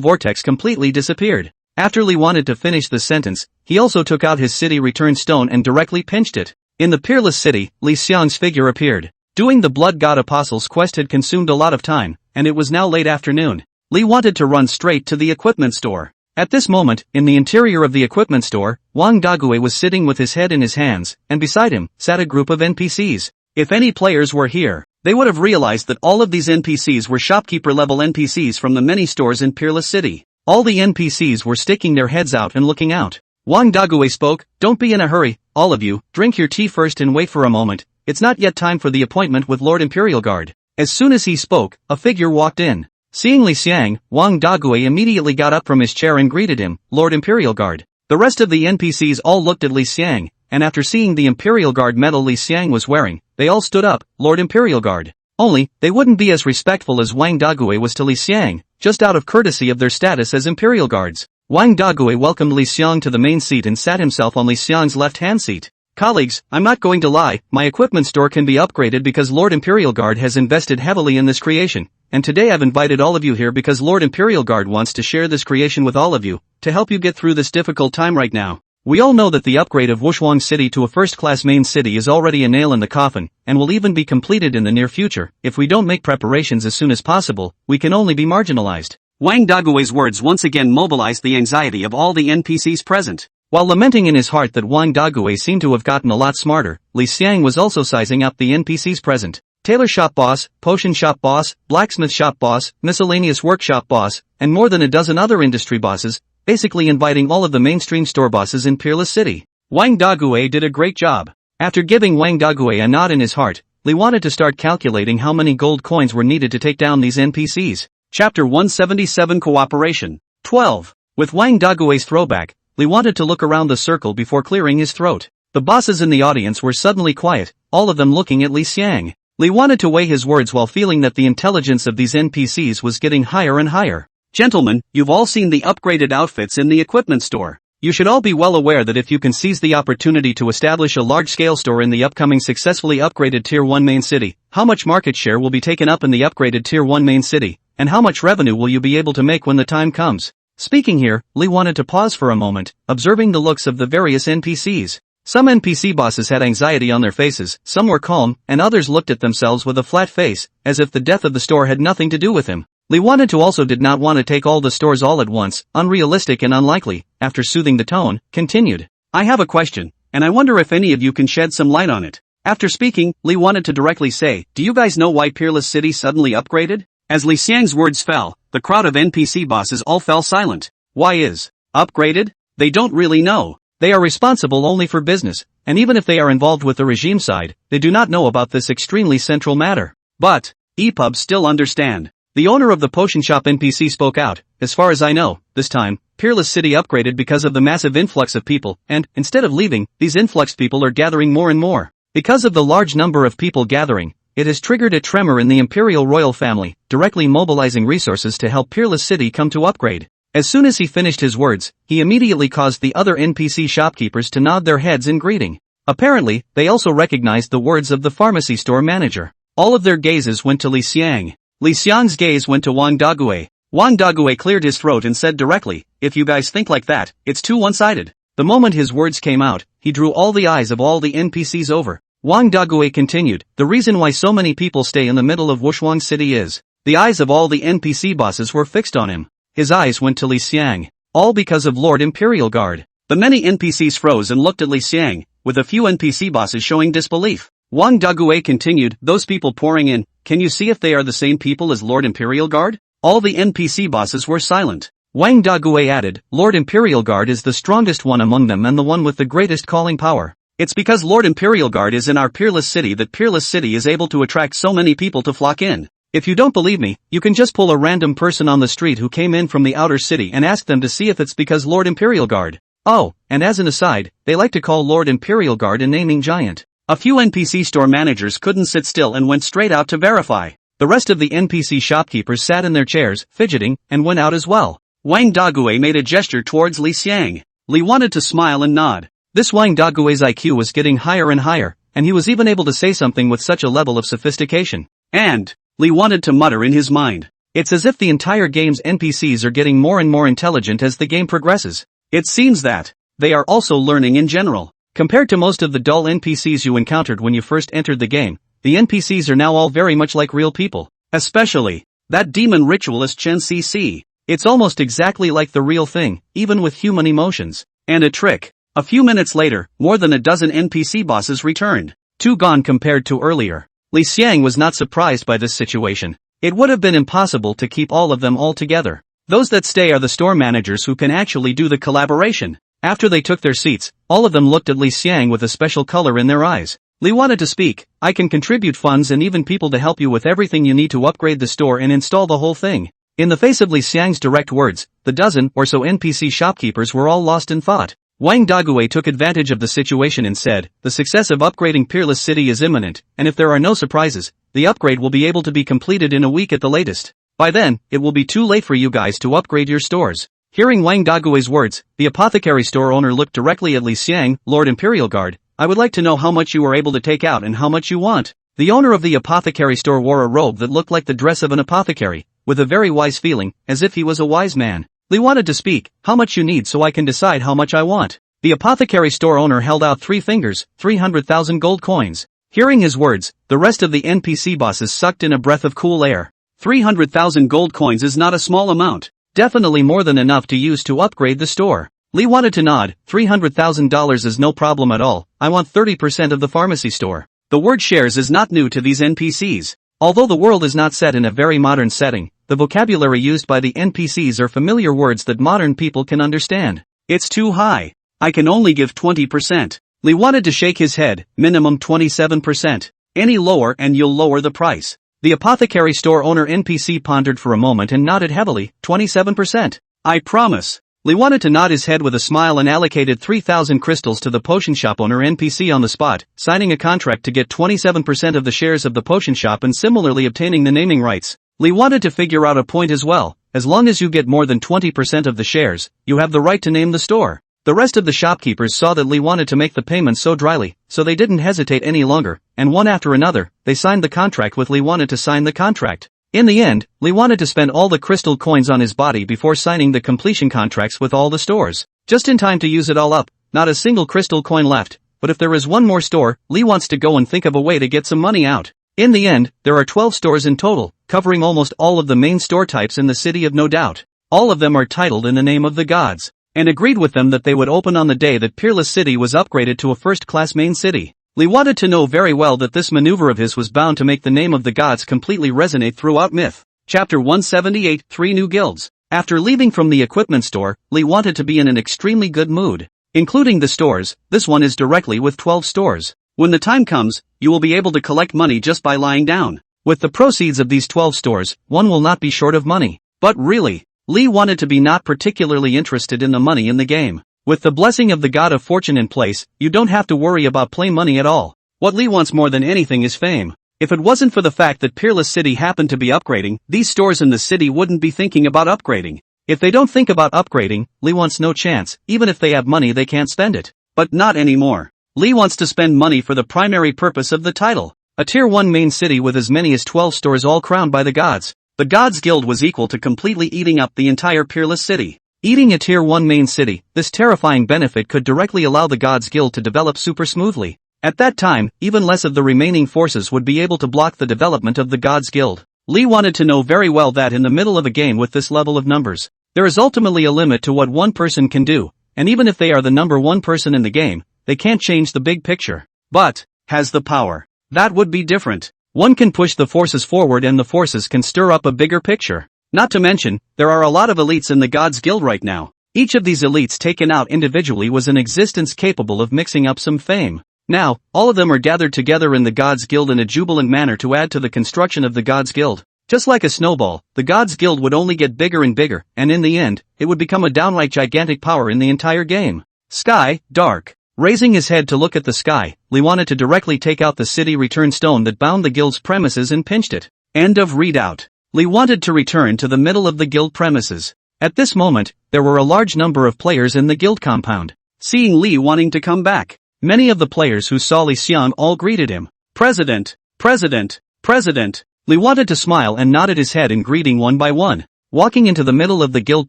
vortex completely disappeared. After Li wanted to finish the sentence, he also took out his city return stone and directly pinched it. In the Peerless City, Li Xiang's figure appeared. Doing the Blood God Apostle's quest had consumed a lot of time, and it was now late afternoon. Li wanted to run straight to the equipment store. At this moment, in the interior of the equipment store, Wang Dague was sitting with his head in his hands, and beside him, sat a group of NPCs. If any players were here, they would have realized that all of these NPCs were shopkeeper-level NPCs from the many stores in Peerless City. All the NPCs were sticking their heads out and looking out. Wang Dague spoke, "Don't be in a hurry, all of you, drink your tea first and wait for a moment. It's not yet time for the appointment with Lord Imperial Guard." As soon as he spoke, a figure walked in. Seeing Li Xiang, Wang Dague immediately got up from his chair and greeted him, "Lord Imperial Guard." The rest of the NPCs all looked at Li Xiang, and after seeing the Imperial Guard medal Li Xiang was wearing, they all stood up, "Lord Imperial Guard." Only, they wouldn't be as respectful as Wang Dagui was to Li Xiang, just out of courtesy of their status as imperial guards. Wang Dagui welcomed Li Xiang to the main seat and sat himself on Li Xiang's left-hand seat. Colleagues, I'm not going to lie, my equipment store can be upgraded because Lord Imperial Guard has invested heavily in this creation, and today I've invited all of you here because Lord Imperial Guard wants to share this creation with all of you, to help you get through this difficult time right now. We all know that the upgrade of Wushuang City to a first-class main city is already a nail in the coffin, and will even be completed in the near future. If we don't make preparations as soon as possible, we can only be marginalized. Wang Dagui's words once again mobilized the anxiety of all the NPCs present. While lamenting in his heart that Wang Dagui seemed to have gotten a lot smarter, Li Xiang was also sizing up the NPCs present. Tailor shop boss, potion shop boss, blacksmith shop boss, miscellaneous workshop boss, and more than a dozen other industry bosses, basically inviting all of the mainstream store bosses in Peerless City. Wang Dagui did a great job. After giving Wang Dagui a nod in his heart, Li wanted to start calculating how many gold coins were needed to take down these NPCs. Chapter 177 Cooperation. 12. With Wang Dagui's throwback, Li wanted to look around the circle before clearing his throat. The bosses in the audience were suddenly quiet, all of them looking at Li Xiang. Li wanted to weigh his words while feeling that the intelligence of these NPCs was getting higher and higher. Gentlemen, you've all seen the upgraded outfits in the equipment store. You should all be well aware that if you can seize the opportunity to establish a large-scale store in the upcoming successfully upgraded Tier 1 main city, how much market share will be taken up in the upgraded Tier 1 main city, and how much revenue will you be able to make when the time comes? Speaking here, Li wanted to pause for a moment, observing the looks of the various NPCs. Some NPC bosses had anxiety on their faces, some were calm, and others looked at themselves with a flat face, as if the death of the store had nothing to do with him. Li wanted to also did not want to take all the stores all at once, unrealistic and unlikely, after soothing the tone, continued. I have a question, and I wonder if any of you can shed some light on it. After speaking, Li wanted to directly say, do you guys know why Peerless City suddenly upgraded? As Li Xiang's words fell, the crowd of NPC bosses all fell silent. Why is upgraded? They don't really know. They are responsible only for business, and even if they are involved with the regime side, they do not know about this extremely central matter. But EPUB still understand. The owner of the potion shop NPC spoke out. As far as I know, this time, Peerless City upgraded because of the massive influx of people, and, instead of leaving, these influxed people are gathering more and more. Because of the large number of people gathering, it has triggered a tremor in the Imperial Royal family, directly mobilizing resources to help Peerless City come to upgrade. As soon as he finished his words, he immediately caused the other NPC shopkeepers to nod their heads in greeting. Apparently, they also recognized the words of the pharmacy store manager. All of their gazes went to Li Xiang. Li Xiang's gaze went to Wang Dagui. Wang Dagui cleared his throat and said directly, if you guys think like that, it's too one-sided. The moment his words came out, he drew all the eyes of all the NPCs over. Wang Dagui continued, the reason why so many people stay in the middle of Wushuang City is, the eyes of all the NPC bosses were fixed on him. His eyes went to Li Xiang. All because of Lord Imperial Guard. The many NPCs froze and looked at Li Xiang, with a few NPC bosses showing disbelief. Wang Dagui continued, those people pouring in, can you see if they are the same people as Lord Imperial Guard? All the NPC bosses were silent. Wang Dagui added, Lord Imperial Guard is the strongest one among them and the one with the greatest calling power. It's because Lord Imperial Guard is in our Peerless City that Peerless City is able to attract so many people to flock in. If you don't believe me, you can just pull a random person on the street who came in from the outer city and ask them to see if it's because Lord Imperial Guard. Oh, and as an aside, they like to call Lord Imperial Guard a naming giant. A few NPC store managers couldn't sit still and went straight out to verify. The rest of the NPC shopkeepers sat in their chairs, fidgeting, and went out as well. Wang Dagui made a gesture towards Li Xiang. Li wanted to smile and nod. This Wang Dagui's IQ was getting higher and higher, and he was even able to say something with such a level of sophistication. And Li wanted to mutter in his mind. It's as if the entire game's NPCs are getting more and more intelligent as the game progresses. It seems that they are also learning in general. Compared to most of the dull NPCs you encountered when you first entered the game, the NPCs are now all very much like real people. Especially that demon ritualist Chen CC. It's almost exactly like the real thing, even with human emotions. And a trick. A few minutes later, more than a dozen NPC bosses returned. 2 gone compared to earlier. Li Xiang was not surprised by this situation. It would have been impossible to keep all of them all together. Those that stay are the store managers who can actually do the collaboration. After they took their seats, all of them looked at Li Xiang with a special color in their eyes. Li wanted to speak, I can contribute funds and even people to help you with everything you need to upgrade the store and install the whole thing. In the face of Li Xiang's direct words, the dozen or so NPC shopkeepers were all lost in thought. Wang Dagui took advantage of the situation and said, the success of upgrading Peerless City is imminent, and if there are no surprises, the upgrade will be able to be completed in a week at the latest. By then, it will be too late for you guys to upgrade your stores. Hearing Wang Dagui's words, the apothecary store owner looked directly at Li Xiang, Lord Imperial Guard. I would like to know how much you were able to take out and how much you want. The owner of the apothecary store wore a robe that looked like the dress of an apothecary, with a very wise feeling, as if he was a wise man. Li wanted to speak, how much you need so I can decide how much I want. The apothecary store owner held out 3 fingers, 300,000 gold coins. Hearing his words, the rest of the NPC bosses sucked in a breath of cool air. 300,000 gold coins is not a small amount. Definitely more than enough to use to upgrade the store. Li wanted to nod, $300,000 is no problem at all, I want 30% of the pharmacy store. The word shares is not new to these NPCs. Although the world is not set in a very modern setting, the vocabulary used by the NPCs are familiar words that modern people can understand. It's too high. I can only give 20%. Li wanted to shake his head, minimum 27%. Any lower and you'll lower the price. The apothecary store owner NPC pondered for a moment and nodded heavily, 27%. I promise. Li wanted to nod his head with a smile and allocated 3,000 crystals to the potion shop owner NPC on the spot, signing a contract to get 27% of the shares of the potion shop and similarly obtaining the naming rights. Li wanted to figure out a point as well, as long as you get more than 20% of the shares, you have the right to name the store. The rest of the shopkeepers saw that Li wanted to make the payment so dryly, so they didn't hesitate any longer, and one after another, they signed the contract with Li wanted to sign the contract. In the end, Li wanted to spend all the crystal coins on his body before signing the completion contracts with all the stores. Just in time to use it all up, not a single crystal coin left, but if there is one more store, Li wants to go and think of a way to get some money out. In the end, there are 12 stores in total, covering almost all of the main store types in the city of No Doubt. All of them are titled in the name of the gods, and agreed with them that they would open on the day that Peerless City was upgraded to a first-class main city. Li wanted to know very well that this maneuver of his was bound to make the name of the gods completely resonate throughout myth. Chapter 178, 3 New Guilds. After leaving from the equipment store, Li wanted to be in an extremely good mood. Including the stores, this one is directly with 12 stores. When the time comes, you will be able to collect money just by lying down. With the proceeds of these 12 stores, one will not be short of money. But really, Li wanted to be not particularly interested in the money in the game. With the blessing of the god of fortune in place, you don't have to worry about play money at all. What Li wants more than anything is fame. If it wasn't for the fact that Peerless City happened to be upgrading, these stores in the city wouldn't be thinking about upgrading. If they don't think about upgrading, Li wants no chance, even if they have money they can't spend it. But not anymore. Li wants to spend money for the primary purpose of the title. A tier 1 main city with as many as 12 stores all crowned by the gods. The Gods Guild was equal to completely eating up the entire Peerless City. Eating a tier 1 main city, this terrifying benefit could directly allow the Gods Guild to develop super smoothly. At that time, even less of the remaining forces would be able to block the development of the Gods Guild. Li wanted to know very well that in the middle of a game with this level of numbers, there is ultimately a limit to what one person can do, and even if they are the number 1 person in the game, they can't change the big picture. But, has the power. That would be different. One can push the forces forward and the forces can stir up a bigger picture. Not to mention, there are a lot of elites in the Gods Guild right now. Each of these elites taken out individually was an existence capable of mixing up some fame. Now, all of them are gathered together in the Gods Guild in a jubilant manner to add to the construction of the Gods Guild. Just like a snowball, the Gods Guild would only get bigger and bigger, and in the end, it would become a downright gigantic power in the entire game. Sky, dark. Raising his head to look at the sky, Li wanted to directly take out the city return stone that bound the guild's premises and pinched it. End of readout. Li wanted to return to the middle of the guild premises. At this moment, there were a large number of players in the guild compound. Seeing Li wanting to come back, many of the players who saw Li Xiang all greeted him. President, President, President. Li wanted to smile and nodded his head in greeting one by one. Walking into the middle of the guild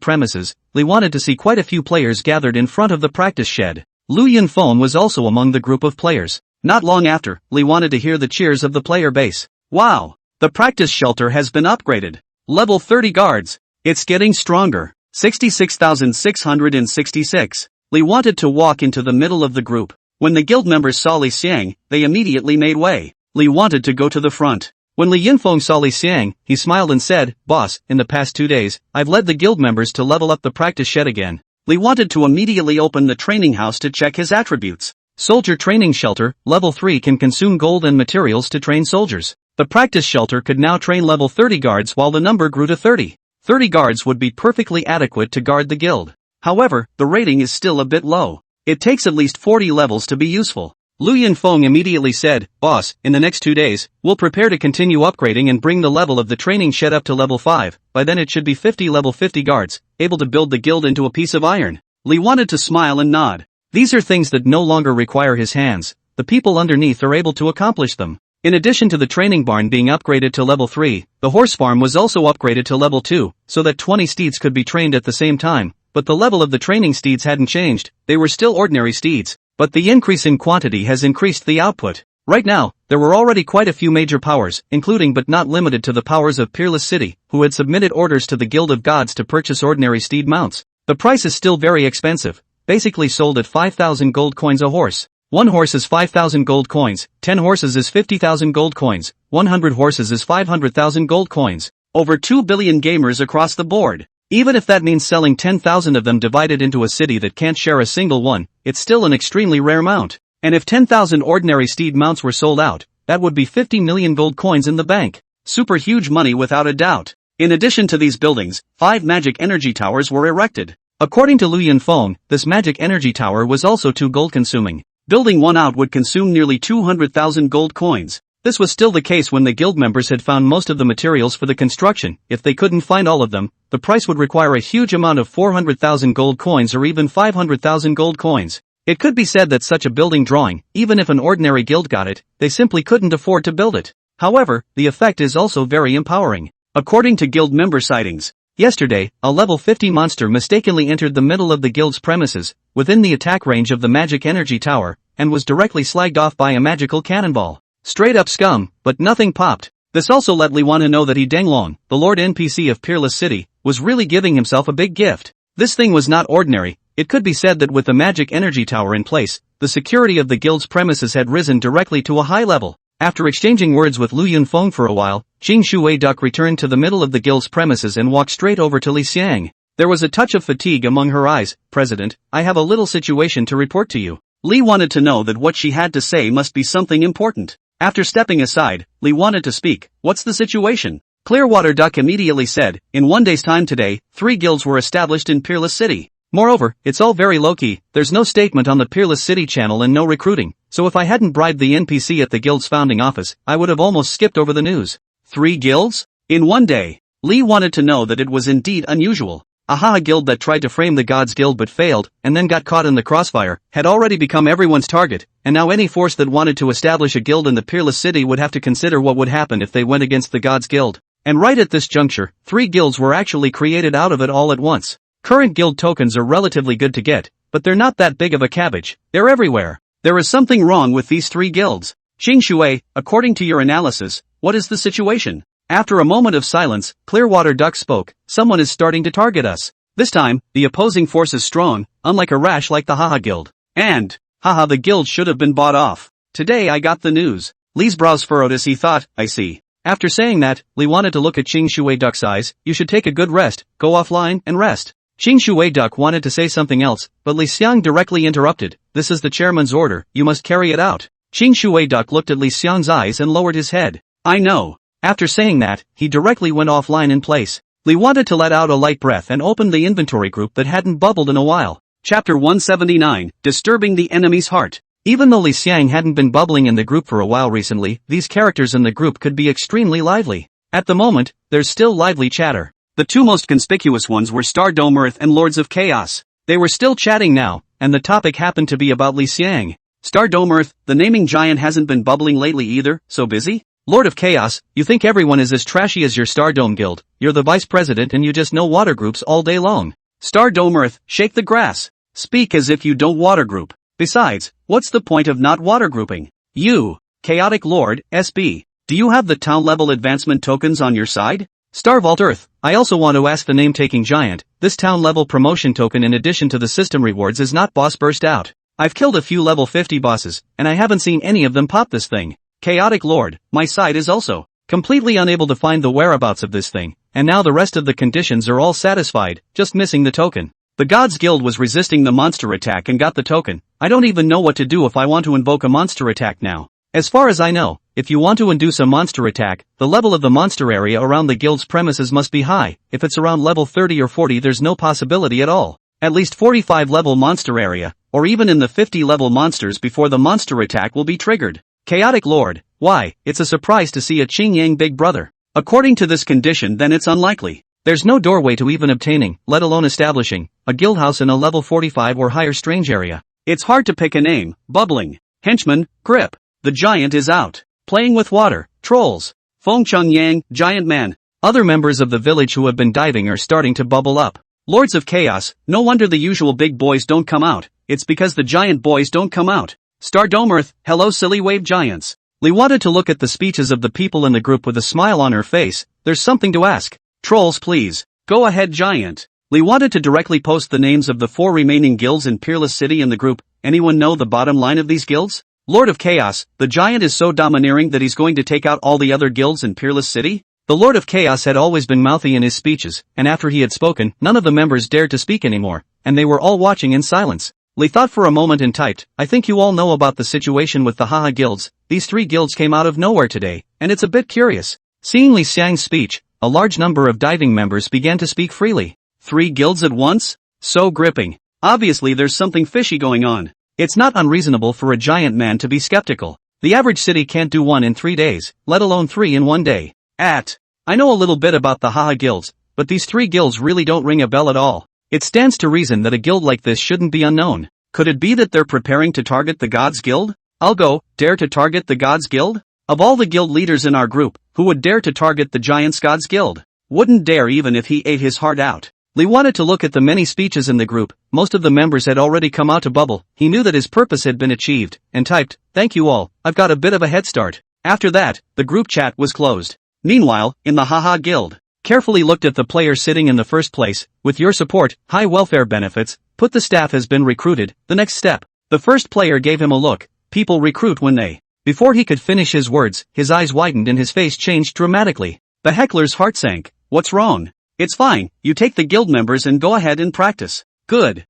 premises, Li wanted to see quite a few players gathered in front of the practice shed. Lu Yunfeng was also among the group of players. Not long after, Li wanted to hear the cheers of the player base. Wow! The practice shelter has been upgraded. Level 30 guards. It's getting stronger. 66,666. Li wanted to walk into the middle of the group. When the guild members saw Li Xiang, they immediately made way. Li wanted to go to the front. When Li Yunfeng saw Li Xiang, he smiled and said, "Boss, in the past 2 days, I've led the guild members to level up the practice shed again." Li wanted to immediately open the training house to check his attributes. Soldier Training Shelter, level 3 can consume gold and materials to train soldiers. The practice shelter could now train level 30 guards while the number grew to 30. 30 guards would be perfectly adequate to guard the guild. However, the rating is still a bit low. It takes at least 40 levels to be useful. Lu Yunfeng immediately said, "Boss, in the next 2 days, we'll prepare to continue upgrading and bring the level of the training shed up to level 5, by then it should be 50 level 50 guards, able to build the guild into a piece of iron." Li wanted to smile and nod. These are things that no longer require his hands, the people underneath are able to accomplish them. In addition to the training barn being upgraded to level 3, the horse farm was also upgraded to level 2, so that 20 steeds could be trained at the same time, but the level of the training steeds hadn't changed, they were still ordinary steeds. But the increase in quantity has increased the output. Right now, there were already quite a few major powers, including but not limited to the powers of Peerless City, who had submitted orders to the Guild of Gods to purchase ordinary steed mounts. The price is still very expensive, basically sold at 5,000 gold coins a horse. 1 horse is 5,000 gold coins, 10 horses is 50,000 gold coins, 100 horses is 500,000 gold coins. Over 2 billion gamers across the board. Even if that means selling 10,000 of them divided into a city that can't share a single one, it's still an extremely rare mount. And if 10,000 ordinary steed mounts were sold out, that would be 50 million gold coins in the bank. Super huge money without a doubt. In addition to these buildings, 5 magic energy towers were erected. According to Lu Yunfeng, this magic energy tower was also too gold consuming. Building one out would consume nearly 200,000 gold coins. This was still the case when the guild members had found most of the materials for the construction. If they couldn't find all of them, the price would require a huge amount of 400,000 gold coins or even 500,000 gold coins. It could be said that such a building drawing, even if an ordinary guild got it, they simply couldn't afford to build it. However, the effect is also very empowering. According to guild member sightings, yesterday, a level 50 monster mistakenly entered the middle of the guild's premises, within the attack range of the magic energy tower, and was directly slagged off by a magical cannonball. Straight up scum, but nothing popped. This also let Li Wan know that he Denglong, the Lord NPC of Peerless City, was really giving himself a big gift. This thing was not ordinary. It could be said that with the magic energy tower in place, the security of the guild's premises had risen directly to a high level. After exchanging words with Lu Yunfeng for a while, Jing Shui Duck returned to the middle of the guild's premises and walked straight over to Li Xiang. There was a touch of fatigue among her eyes. "President, I have a little situation to report to you." Li wanted to know that what she had to say must be something important. After stepping aside, Li wanted to speak. "What's the situation?" Clearwater Duck immediately said, "In 1 day's time today, 3 guilds were established in Peerless City. Moreover, it's all very low-key, there's no statement on the Peerless City channel and no recruiting, so if I hadn't bribed the NPC at the guild's founding office, I would have almost skipped over the news." 3 guilds? In 1 day? Li wanted to know that it was indeed unusual. A guild that tried to frame the Gods Guild but failed, and then got caught in the crossfire, had already become everyone's target, and now any force that wanted to establish a guild in the Peerless City would have to consider what would happen if they went against the Gods Guild. And right at this juncture, 3 guilds were actually created out of it all at once. Current guild tokens are relatively good to get, but they're not that big of a cabbage. They're everywhere. There is something wrong with these 3 guilds. Xing Shui, according to your analysis, what is the situation? After a moment of silence, Clearwater Duck spoke. "Someone is starting to target us. This time, the opposing force is strong, unlike a rash like the Guild. And, the guild should have been bought off. Today I got the news." Li's brows furrowed as he thought, "I see." After saying that, Li wanted to look at Xing Shui Duck's eyes. "You should take a good rest, go offline and rest." Xing Shui Duck wanted to say something else, but Li Xiang directly interrupted. "This is the chairman's order, you must carry it out." Xing Shui Duck looked at Li Xiang's eyes and lowered his head. "I know." After saying that, he directly went offline in place. Li wanted to let out a light breath and opened the inventory group that hadn't bubbled in a while. Chapter 179, Disturbing the Enemy's Heart. Even though Li Xiang hadn't been bubbling in the group for a while recently, these characters in the group could be extremely lively. At the moment, there's still lively chatter. The 2 most conspicuous ones were Stardome Earth and Lords of Chaos. They were still chatting now, and the topic happened to be about Li Xiang. Stardome Earth, the naming giant hasn't been bubbling lately either, so busy? Lord of Chaos, you think everyone is as trashy as your Stardome Guild, you're the vice president and you just know water groups all day long. Stardome Earth, shake the grass. Speak as if you don't water group. Besides, what's the point of not water grouping? You, Chaotic Lord, SB, do you have the town level advancement tokens on your side? Star Vault Earth, I also want to ask the name-taking giant, this town level promotion token in addition to the system rewards is not boss burst out. I've killed a few level 50 bosses, and I haven't seen any of them pop this thing. Chaotic Lord, my side is also completely unable to find the whereabouts of this thing, and now the rest of the conditions are all satisfied, just missing the token. The Gods Guild was resisting the monster attack and got the token. I don't even know what to do if I want to invoke a monster attack now. As far as I know, if you want to induce a monster attack, the level of the monster area around the guild's premises must be high. If it's around level 30 or 40 there's no possibility at all. At least 45 level monster area, or even in the 50-level monsters before the monster attack will be triggered. Chaotic Lord, why, it's a surprise to see a Qing-Yang big brother. According to this condition, then it's unlikely. There's no doorway to even obtaining, let alone establishing, a guild house in a level 45 or higher strange area. It's hard to pick a name. Bubbling. Henchman, grip. The giant is out. Playing with water. Trolls. Feng Chung Yang, giant man. Other members of the village who have been diving are starting to bubble up. Lords of Chaos, no wonder the usual big boys don't come out. It's because the giant boys don't come out. Stardome Earth, hello silly wave giants. Lee wanted to look at the speeches of the people in the group with a smile on her face. There's something to ask. Trolls please. Go ahead giant. Lee wanted to directly post the names of the 4 remaining guilds in Peerless City in the group. Anyone know the bottom line of these guilds? Lord of Chaos, the giant is so domineering that he's going to take out all the other guilds in Peerless City? The Lord of Chaos had always been mouthy in his speeches, and after he had spoken, none of the members dared to speak anymore, and they were all watching in silence. Lee thought for a moment and typed, I think you all know about the situation with the Haha guilds. These 3 guilds came out of nowhere today, and it's a bit curious. Seeing Li Xiang's speech, a large number of diving members began to speak freely. 3 guilds at once? So gripping. Obviously there's something fishy going on. It's not unreasonable for a giant man to be skeptical. The average city can't do 1 in 3 days, let alone 3 in 1 day. I know a little bit about the Haha guilds, but these 3 guilds really don't ring a bell at all. It stands to reason that a guild like this shouldn't be unknown. Could it be that they're preparing to target the Gods Guild? I'll go, dare to target the Gods Guild? Of all the guild leaders in our group, who would dare to target the Giants Gods Guild? Wouldn't dare even if he ate his heart out. Lee wanted to look at the many speeches in the group. Most of the members had already come out to bubble. He knew that his purpose had been achieved, and typed, thank you all, I've got a bit of a head start. After that, the group chat was closed. Meanwhile, in the Haha Guild, carefully looked at the player sitting in the first place. With your support, high welfare benefits, put the staff has been recruited. The next step. The first player gave him a look. People recruit when they. Before he could finish his words, his eyes widened and his face changed dramatically. The heckler's heart sank. What's wrong? It's fine, you take the guild members and go ahead and practice. Good.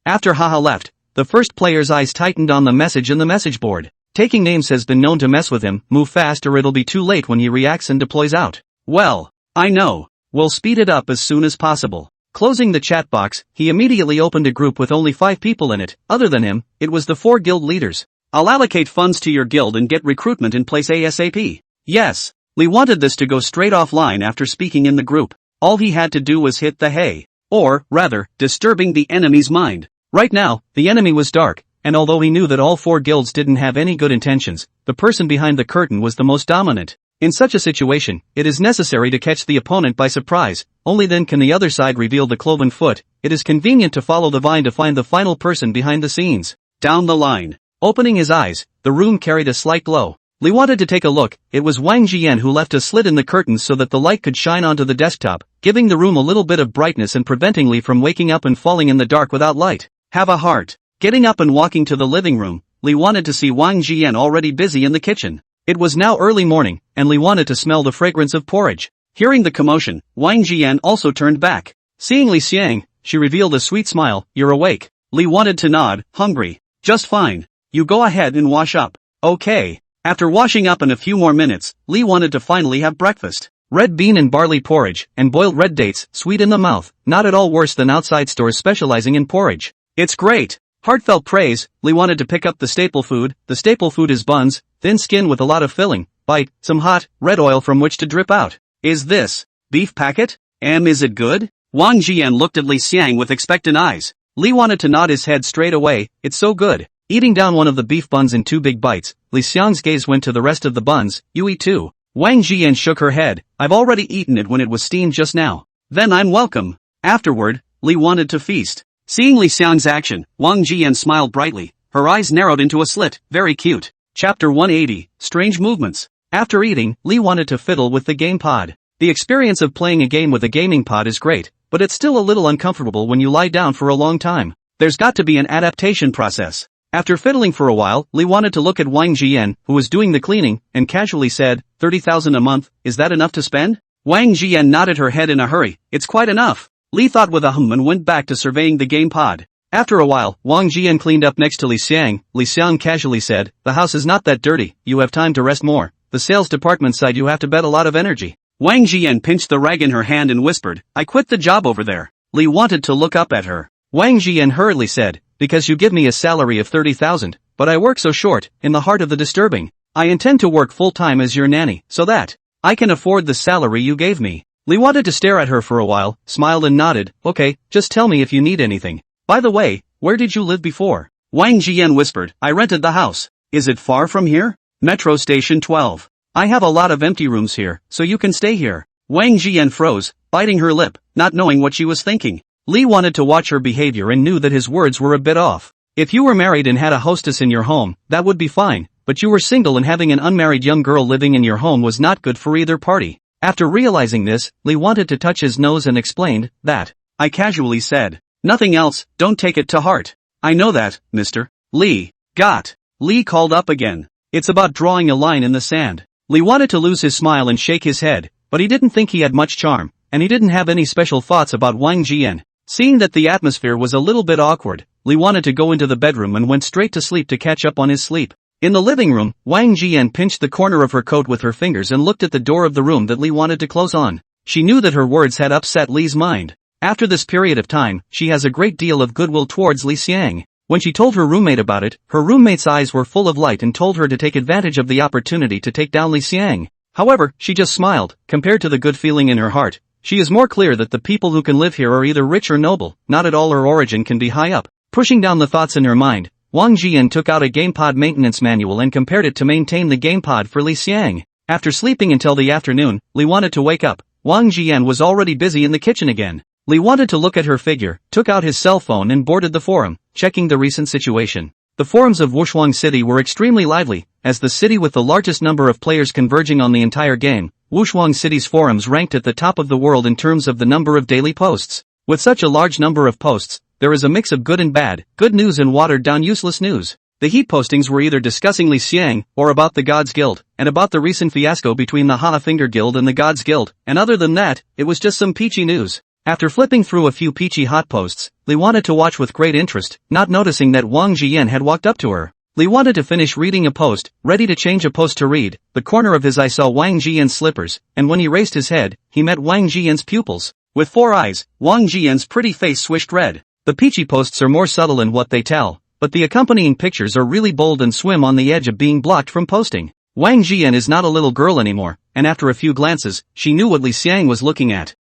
After Haha left, the first player's eyes tightened on the message in the message board. Taking names has been known to mess with him. Move fast or it'll be too late when he reacts and deploys out. Well, I know. We'll speed it up as soon as possible. Closing the chat box, he immediately opened a group with only 5 people in it. Other than him, it was the 4 guild leaders. I'll allocate funds to your guild and get recruitment in place ASAP. Yes. Lee wanted this to go straight offline after speaking in the group. All he had to do was hit the hay. Or, rather, disturbing the enemy's mind. Right now, the enemy was dark, and although he knew that all 4 guilds didn't have any good intentions, the person behind the curtain was the most dominant. In such a situation, it is necessary to catch the opponent by surprise. Only then can the other side reveal the cloven foot. It is convenient to follow the vine to find the final person behind the scenes. Down the line. Opening his eyes, the room carried a slight glow. Lee wanted to take a look. It was Wang Jian who left a slit in the curtains so that the light could shine onto the desktop, giving the room a little bit of brightness and preventing Lee from waking up and falling in the dark without light. Have a heart. Getting up and walking to the living room, Lee wanted to see Wang Jian already busy in the kitchen. It was now early morning, and Lee wanted to smell the fragrance of porridge. Hearing the commotion, Wang Jian also turned back. Seeing Li Xiang, she revealed a sweet smile. You're awake. Lee wanted to nod. Hungry. Just fine. You go ahead and wash up. Okay. After washing up in a few more minutes, Lee wanted to finally have breakfast. Red bean and barley porridge, and boiled red dates, sweet in the mouth, not at all worse than outside stores specializing in porridge. It's great. Heartfelt praise. Lee wanted to pick up the staple food. The staple food is buns, thin skin with a lot of filling, bite, some hot, red oil from which to drip out. Is this beef packet? Is it good? Wang Jian looked at Li Xiang with expectant eyes. Lee wanted to nod his head straight away. It's so good. Eating down one of the beef buns in 2 big bites, Li Xiang's gaze went to the rest of the buns. You eat too. Wang Jian shook her head. I've already eaten it when it was steamed just now. Then I'm welcome. Afterward, Lee wanted to feast. Seeing Li Xiang's action, Wang Jian smiled brightly. Her eyes narrowed into a slit. Very cute. Chapter 180, Strange Movements. After eating, Lee wanted to fiddle with the game pod. The experience of playing a game with a gaming pod is great, but it's still a little uncomfortable when you lie down for a long time. There's got to be an adaptation process. After fiddling for a while, Lee wanted to look at Wang Jian, who was doing the cleaning, and casually said, 30,000 a month, is that enough to spend? Wang Jian nodded her head in a hurry. It's quite enough. Lee thought with a hum and went back to surveying the game pod. After a while, Wang Jian cleaned up next to Li Xiang. Li Xiang casually said, the house is not that dirty, you have time to rest more. The sales department side you have to bet a lot of energy. Wang Jian pinched the rag in her hand and whispered, I quit the job over there. Lee wanted to look up at her. Wang Jian hurriedly said, because you give me a salary of 30,000, but I work so short, in the heart of the disturbing. I intend to work full-time as your nanny, so that I can afford the salary you gave me. Lee wanted to stare at her for a while, smiled and nodded. Okay, just tell me if you need anything. By the way, where did you live before? Wang Jian whispered. I rented the house. Is it far from here? Metro Station 12. I have a lot of empty rooms here, so you can stay here. Wang Jian froze, biting her lip, not knowing what she was thinking. Lee wanted to watch her behavior and knew that his words were a bit off. If you were married and had a hostess in your home, that would be fine, but you were single and having an unmarried young girl living in your home was not good for either party. After realizing this, Lee wanted to touch his nose and explained that. I casually said, nothing else, don't take it to heart. I know that, Mr. Lee. Got. Lee called up again. It's about drawing a line in the sand. Lee wanted to lose his smile and shake his head, but he didn't think he had much charm, and he didn't have any special thoughts about Wang Jian. Seeing that the atmosphere was a little bit awkward, Lee wanted to go into the bedroom and went straight to sleep to catch up on his sleep. In the living room, Wang Jian pinched the corner of her coat with her fingers and looked at the door of the room that Lee wanted to close on. She knew that her words had upset Lee's mind. After this period of time, she has a great deal of goodwill towards Li Xiang. When she told her roommate about it, her roommate's eyes were full of light and told her to take advantage of the opportunity to take down Li Xiang. However, she just smiled. Compared to the good feeling in her heart, she is more clear that the people who can live here are either rich or noble, not at all, or origin can be high up. Pushing down the thoughts in her mind, Wang Jian took out a GamePod maintenance manual and compared it to maintain the GamePod for Li Xiang. After sleeping until the afternoon, Li wanted to wake up. Wang Jian was already busy in the kitchen again. Li wanted to look at her figure, took out his cell phone and boarded the forum, checking the recent situation. The forums of Wushuang City were extremely lively, as the city with the largest number of players converging on the entire game. Wushuang City's forums ranked at the top of the world in terms of the number of daily posts. With such a large number of posts, there is a mix of good and bad, good news and watered-down useless news. The heat postings were either discussing Li Xiang, or about the Gods Guild, and about the recent fiasco between the Ha-Finger Guild and the Gods Guild, and other than that, it was just some peachy news. After flipping through a few peachy hot posts, Li wanted to watch with great interest, not noticing that Wang Jian had walked up to her. Li wanted to finish reading a post, ready to change a post to read. The corner of his eye saw Wang Jian's slippers, and when he raised his head, he met Wang Jian's pupils. With 4 eyes, Wang Jian's pretty face swished red. The peachy posts are more subtle in what they tell, but the accompanying pictures are really bold and swim on the edge of being blocked from posting. Wang Jian is not a little girl anymore, and after a few glances, she knew what Li Xiang was looking at.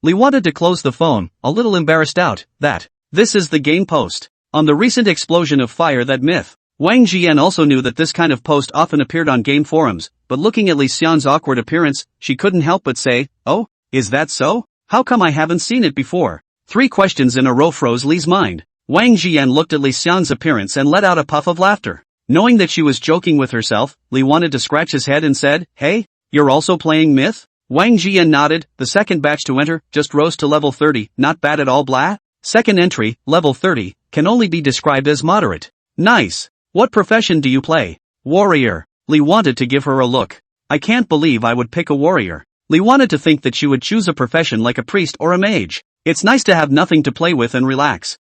Li wanted to close the phone, a little embarrassed out, that, this is the game post. On the recent explosion of fire that myth. Wang Jian also knew that this kind of post often appeared on game forums, but looking at Li Xiang's awkward appearance, she couldn't help but say, oh, is that so? How come I haven't seen it before? 3 questions in a row froze Li's mind. Wang Jian looked at Li Xiang's appearance and let out a puff of laughter. Knowing that she was joking with herself, Li wanted to scratch his head and said, hey, you're also playing myth? Wang Jian nodded. The second batch to enter just rose to level 30, not bad at all blah? Second entry, level 30, can only be described as moderate. Nice. What profession do you play? Warrior. Li wanted to give her a look. I can't believe I would pick a warrior. Li wanted to think that she would choose a profession like a priest or a mage. It's nice to have nothing to play with and relax.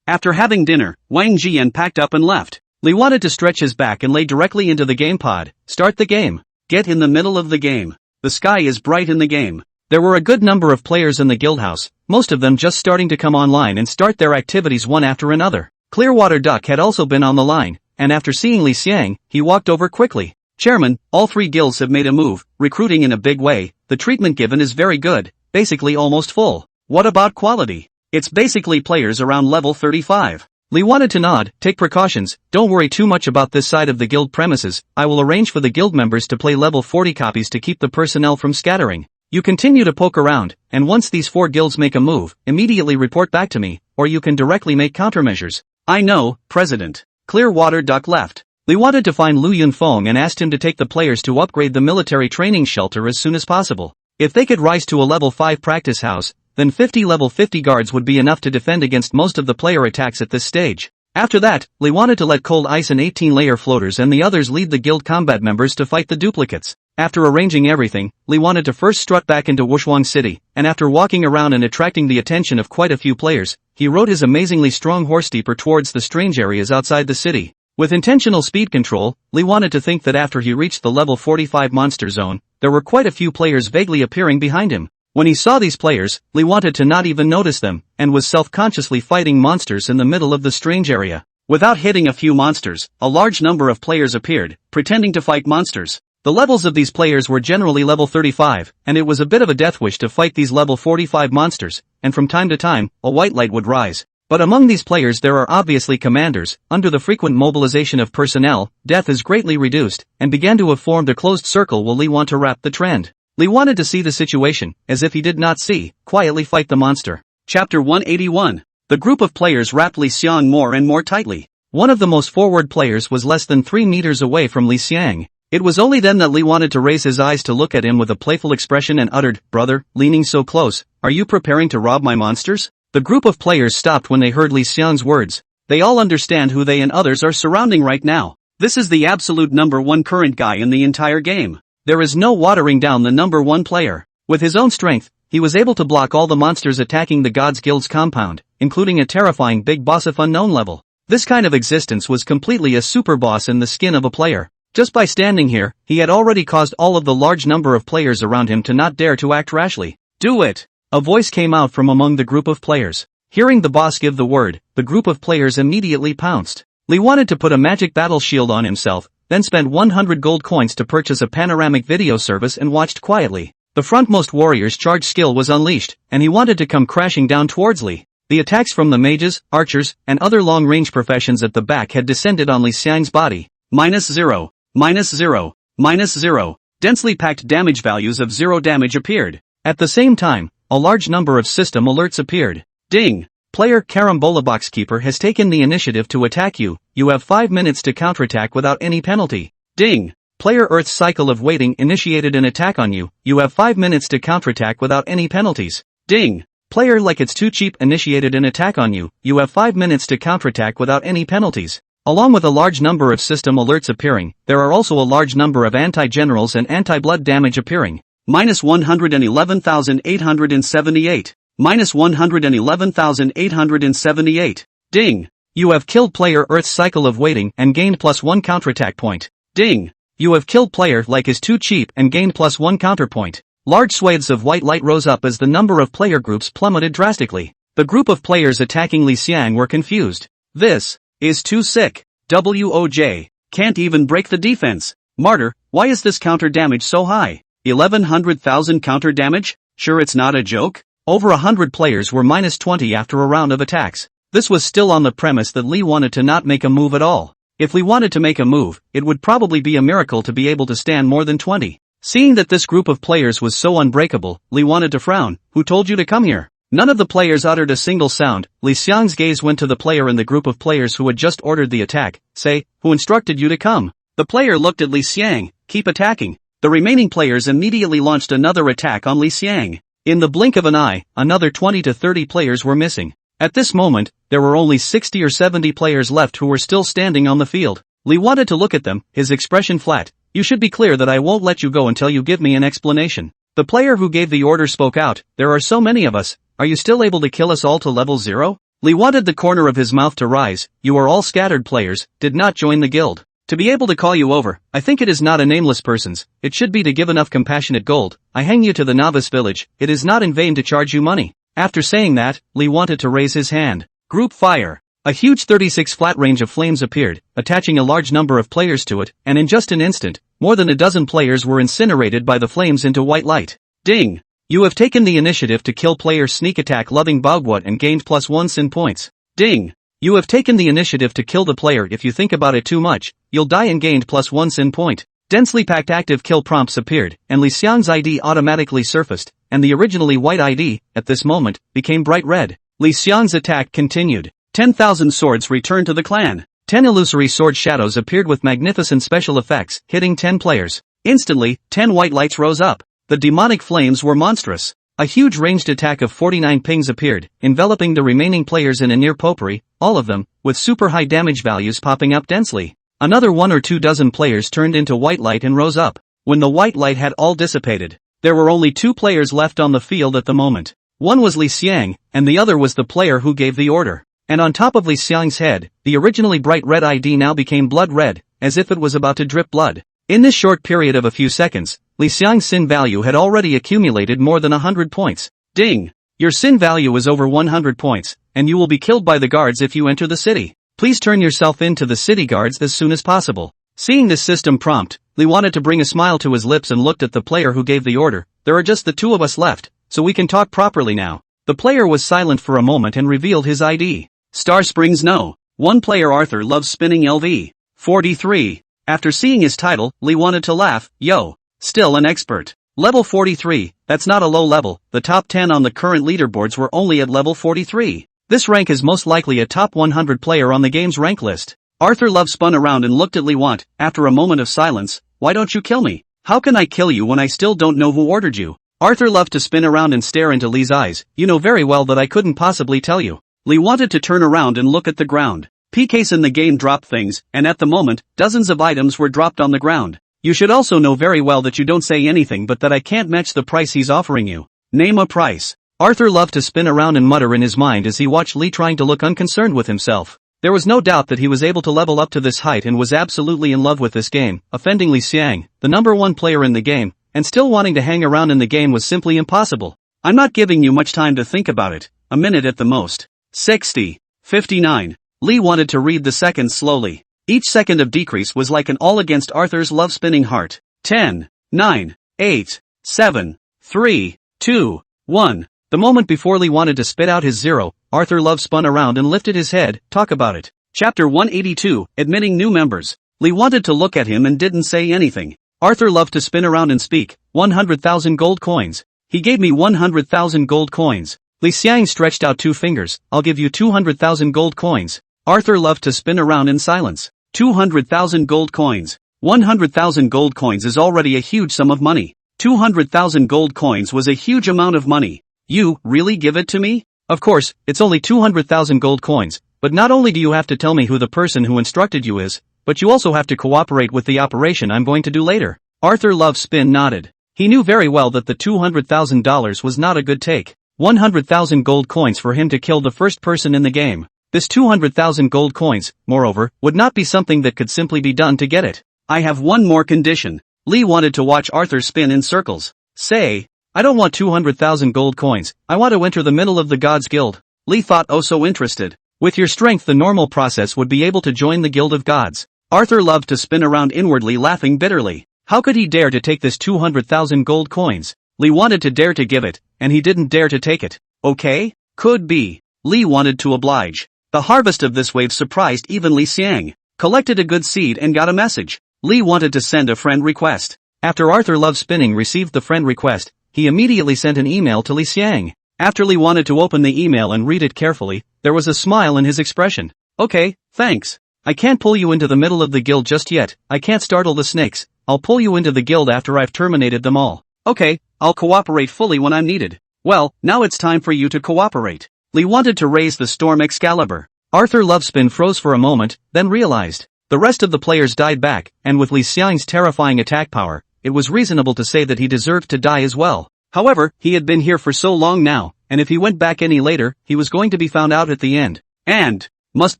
After having dinner, Wang Jian packed up and left. Li wanted to stretch his back and lay directly into the game pod. Start the game. Get in the middle of the game. The sky is bright in the game. There were a good number of players in the guildhouse, most of them just starting to come online and start their activities one after another. Clearwater Duck had also been on the line, and after seeing Li Xiang, he walked over quickly. Chairman, all 3 guilds have made a move, recruiting in a big way. The treatment given is very good, basically almost full. What about quality? It's basically players around level 35. Li wanted to nod. Take precautions, don't worry too much about this side of the guild premises. I will arrange for the guild members to play level 40 copies to keep the personnel from scattering. You continue to poke around, and once these 4 guilds make a move, immediately report back to me, or you can directly make countermeasures. I know, President. Clearwater Duck left. Li wanted to find Lu Yunfeng and asked him to take the players to upgrade the military training shelter as soon as possible. If they could rise to a level 5 practice house, then 50 level 50 guards would be enough to defend against most of the player attacks at this stage. After that, Li wanted to let Cold Ice and 18-layer floaters and the others lead the guild combat members to fight the duplicates. After arranging everything, Li wanted to first strut back into Wushuang City, and after walking around and attracting the attention of quite a few players, he rode his amazingly strong horse deeper towards the strange areas outside the city. With intentional speed control, Li wanted to think that after he reached the level 45 monster zone, there were quite a few players vaguely appearing behind him. When he saw these players, Li wanted to not even notice them, and was self-consciously fighting monsters in the middle of the strange area. Without hitting a few monsters, a large number of players appeared, pretending to fight monsters. The levels of these players were generally level 35, and it was a bit of a death wish to fight these level 45 monsters, and from time to time, a white light would rise. But among these players there are obviously commanders. Under the frequent mobilization of personnel, death is greatly reduced, and began to have formed a closed circle. Will Li want to wrap the trend? Li wanted to see the situation, as if he did not see, quietly fight the monster. Chapter 181. The group of players wrapped Li Xiang more and more tightly. One of the most forward players was less than 3 meters away from Li Xiang. It was only then that Li wanted to raise his eyes to look at him with a playful expression and uttered, "Brother, leaning so close, are you preparing to rob my monsters?" The group of players stopped when they heard Li Xiang's words. They all understand who they and others are surrounding right now. This is the absolute number 1 current guy in the entire game. There is no watering down the number 1 player. With his own strength, he was able to block all the monsters attacking the Gods Guild's compound, including a terrifying big boss of unknown level. This kind of existence was completely a super boss in the skin of a player. Just by standing here, he had already caused all of the large number of players around him to not dare to act rashly. "Do it!" A voice came out from among the group of players. Hearing the boss give the word, the group of players immediately pounced. Li wanted to put a magic battle shield on himself, then spent 100 gold coins to purchase a panoramic video service and watched quietly. The frontmost warrior's charge skill was unleashed, and he wanted to come crashing down towards Li. The attacks from the mages, archers, and other long-range professions at the back had descended on Li Xiang's body. -0, -0, -0. Densely packed damage values of 0 damage appeared. At the same time, a large number of system alerts appeared. Ding! Player Carambola Boxkeeper has taken the initiative to attack you. You have 5 minutes to counterattack without any penalty. Ding! Player Earth's Cycle of Waiting initiated an attack on you. You have 5 minutes to counterattack without any penalties. Ding! Player Like It's Too Cheap initiated an attack on you. You have 5 minutes to counterattack without any penalties. Along with a large number of system alerts appearing, there are also a large number of anti-generals and anti-blood damage appearing. -111,878. -111,878. Ding! You have killed player Earth's Cycle of Waiting and gained +1 counterattack point. Ding! You have killed player Like Is Too Cheap and gained +1 counterpoint. Large swathes of white light rose up as the number of player groups plummeted drastically. The group of players attacking Li Xiang were confused. This is too sick. WOJ. Can't even break the defense. Martyr, why is this counter damage so high? 1100,000 counter damage? Sure it's not a joke? Over 100 players were -20 after a round of attacks. This was still on the premise that Li wanted to not make a move at all. If Li wanted to make a move, it would probably be a miracle to be able to stand more than 20. Seeing that this group of players was so unbreakable, Li wanted to frown. Who told you to come here? None of the players uttered a single sound. Li Xiang's gaze went to the player in the group of players who had just ordered the attack. Say, who instructed you to come? The player looked at Li Xiang. Keep attacking. The remaining players immediately launched another attack on Li Xiang. In the blink of an eye, another 20 to 30 players were missing. At this moment, there were only 60 or 70 players left who were still standing on the field. Li wanted to look at them, his expression flat. You should be clear that I won't let you go until you give me an explanation. The player who gave the order spoke out. There are so many of us. Are you still able to kill us all to level 0? Li wanted the corner of his mouth to rise. You are all scattered players, did not join the guild. To be able to call you over, I think it is not a nameless person's. It should be to give enough compassionate gold. I hang you to the novice village. It is not in vain to charge you money. After saying that, Li wanted to raise his hand. Group fire. A huge 36 flat range of flames appeared, attaching a large number of players to it, and in just an instant, more than a dozen players were incinerated by the flames into white light. Ding! You have taken the initiative to kill player Sneak Attack Loving Bogwut and gained +1 sin points. Ding! You have taken the initiative to kill the player. If you think about it too much, you'll die and gained +1 sin point. Densely packed active kill prompts appeared, and Li Xiang's ID automatically surfaced, and the originally white ID, at this moment, became bright red. Li Xiang's attack continued. 10,000 swords returned to the clan. 10 illusory sword shadows appeared with magnificent special effects, hitting 10 players. Instantly, 10 white lights rose up. The demonic flames were monstrous. A huge ranged attack of 49 pings appeared, enveloping the remaining players in a near potpourri, all of them, with super high damage values popping up densely. Another 1 or 2 dozen players turned into white light and rose up. When the white light had all dissipated, there were only 2 players left on the field at the moment. One was Li Xiang, and the other was the player who gave the order. And on top of Li Xiang's head, the originally bright red ID now became blood red, as if it was about to drip blood. In this short period of a few seconds, Li Xiang's sin value had already accumulated more than 100 points. Ding! Your sin value is over 100 points, and you will be killed by the guards if you enter the city. Please turn yourself in to the city guards as soon as possible. Seeing this system prompt, Li wanted to bring a smile to his lips and looked at the player who gave the order. There are just the two of us left, so we can talk properly now. The player was silent for a moment and revealed his ID. Star Springs No. 1 player Arthur loves spinning LV. 43. After seeing his title, Li wanted to laugh. Yo. Still an expert. Level 43, that's not a low level. The top 10 on the current leaderboards were only at level 43. This rank is most likely a top 100 player on the game's rank list. Arthur Love spun around and looked at Li Want. After a moment of silence, why don't you kill me? How can I kill you when I still don't know who ordered you? Arthur loved to spin around and stare into Li's eyes. You know very well that I couldn't possibly tell you. Li wanted to turn around and look at the ground. PKs in the game drop things, and at the moment, dozens of items were dropped on the ground. You should also know very well that you don't say anything but that I can't match the price he's offering you. Name a price. Arthur loved to spin around and mutter in his mind as he watched Li trying to look unconcerned with himself. There was no doubt that he was able to level up to this height and was absolutely in love with this game. Offending Li Xiang, the number 1 player in the game, and still wanting to hang around in the game was simply impossible. I'm not giving you much time to think about it. A minute at the most. 60. 59. Li wanted to read the seconds slowly. Each second of decrease was like an all against Arthur's love spinning heart. 10, 9, 8, 7, 3, 2, 1. The moment before Li wanted to spit out his zero, Arthur Love spun around and lifted his head. Talk about it. Chapter 182, Admitting New Members. Li wanted to look at him and didn't say anything. Arthur loved to spin around and speak. 100,000 gold coins. He gave me 100,000 gold coins. Li Xiang stretched out 2 fingers. I'll give you 200,000 gold coins. Arthur loved to spin around in silence. 200,000 gold coins. 100,000 gold coins is already a huge sum of money. 200,000 gold coins was a huge amount of money. You really give it to me? Of course, it's only 200,000 gold coins, but not only do you have to tell me who the person who instructed you is, but you also have to cooperate with the operation I'm going to do later. Arthur Love Spin nodded. He knew very well that the $200,000 was not a good take. 100,000 gold coins for him to kill the first person in the game. This 200,000 gold coins, moreover, would not be something that could simply be done to get it. I have one more condition. Li wanted to watch Arthur spin in circles. Say, I don't want 200,000 gold coins, I want to enter the middle of the Gods Guild. Li thought oh so interested. With your strength the normal process would be able to join the Guild of Gods. Arthur loved to spin around inwardly laughing bitterly. How could he dare to take this 200,000 gold coins? Li wanted to dare to give it, and he didn't dare to take it. Okay? Could be. Li wanted to oblige. The harvest of this wave surprised even Li Xiang. Collected a good seed and got a message. Li wanted to send a friend request. After Arthur Love Spinning received the friend request, he immediately sent an email to Li Xiang. After Li wanted to open the email and read it carefully, there was a smile in his expression. Okay, thanks. I can't pull you into the middle of the guild just yet, I can't startle the snakes, I'll pull you into the guild after I've terminated them all. Okay, I'll cooperate fully when I'm needed. Well, now it's time for you to cooperate. Li wanted to raise the Storm Excalibur. Arthur Lovespin froze for a moment, then realized. The rest of the players died back, and with Li Xiang's terrifying attack power, it was reasonable to say that he deserved to die as well. However, he had been here for so long now, and if he went back any later, he was going to be found out at the end. And must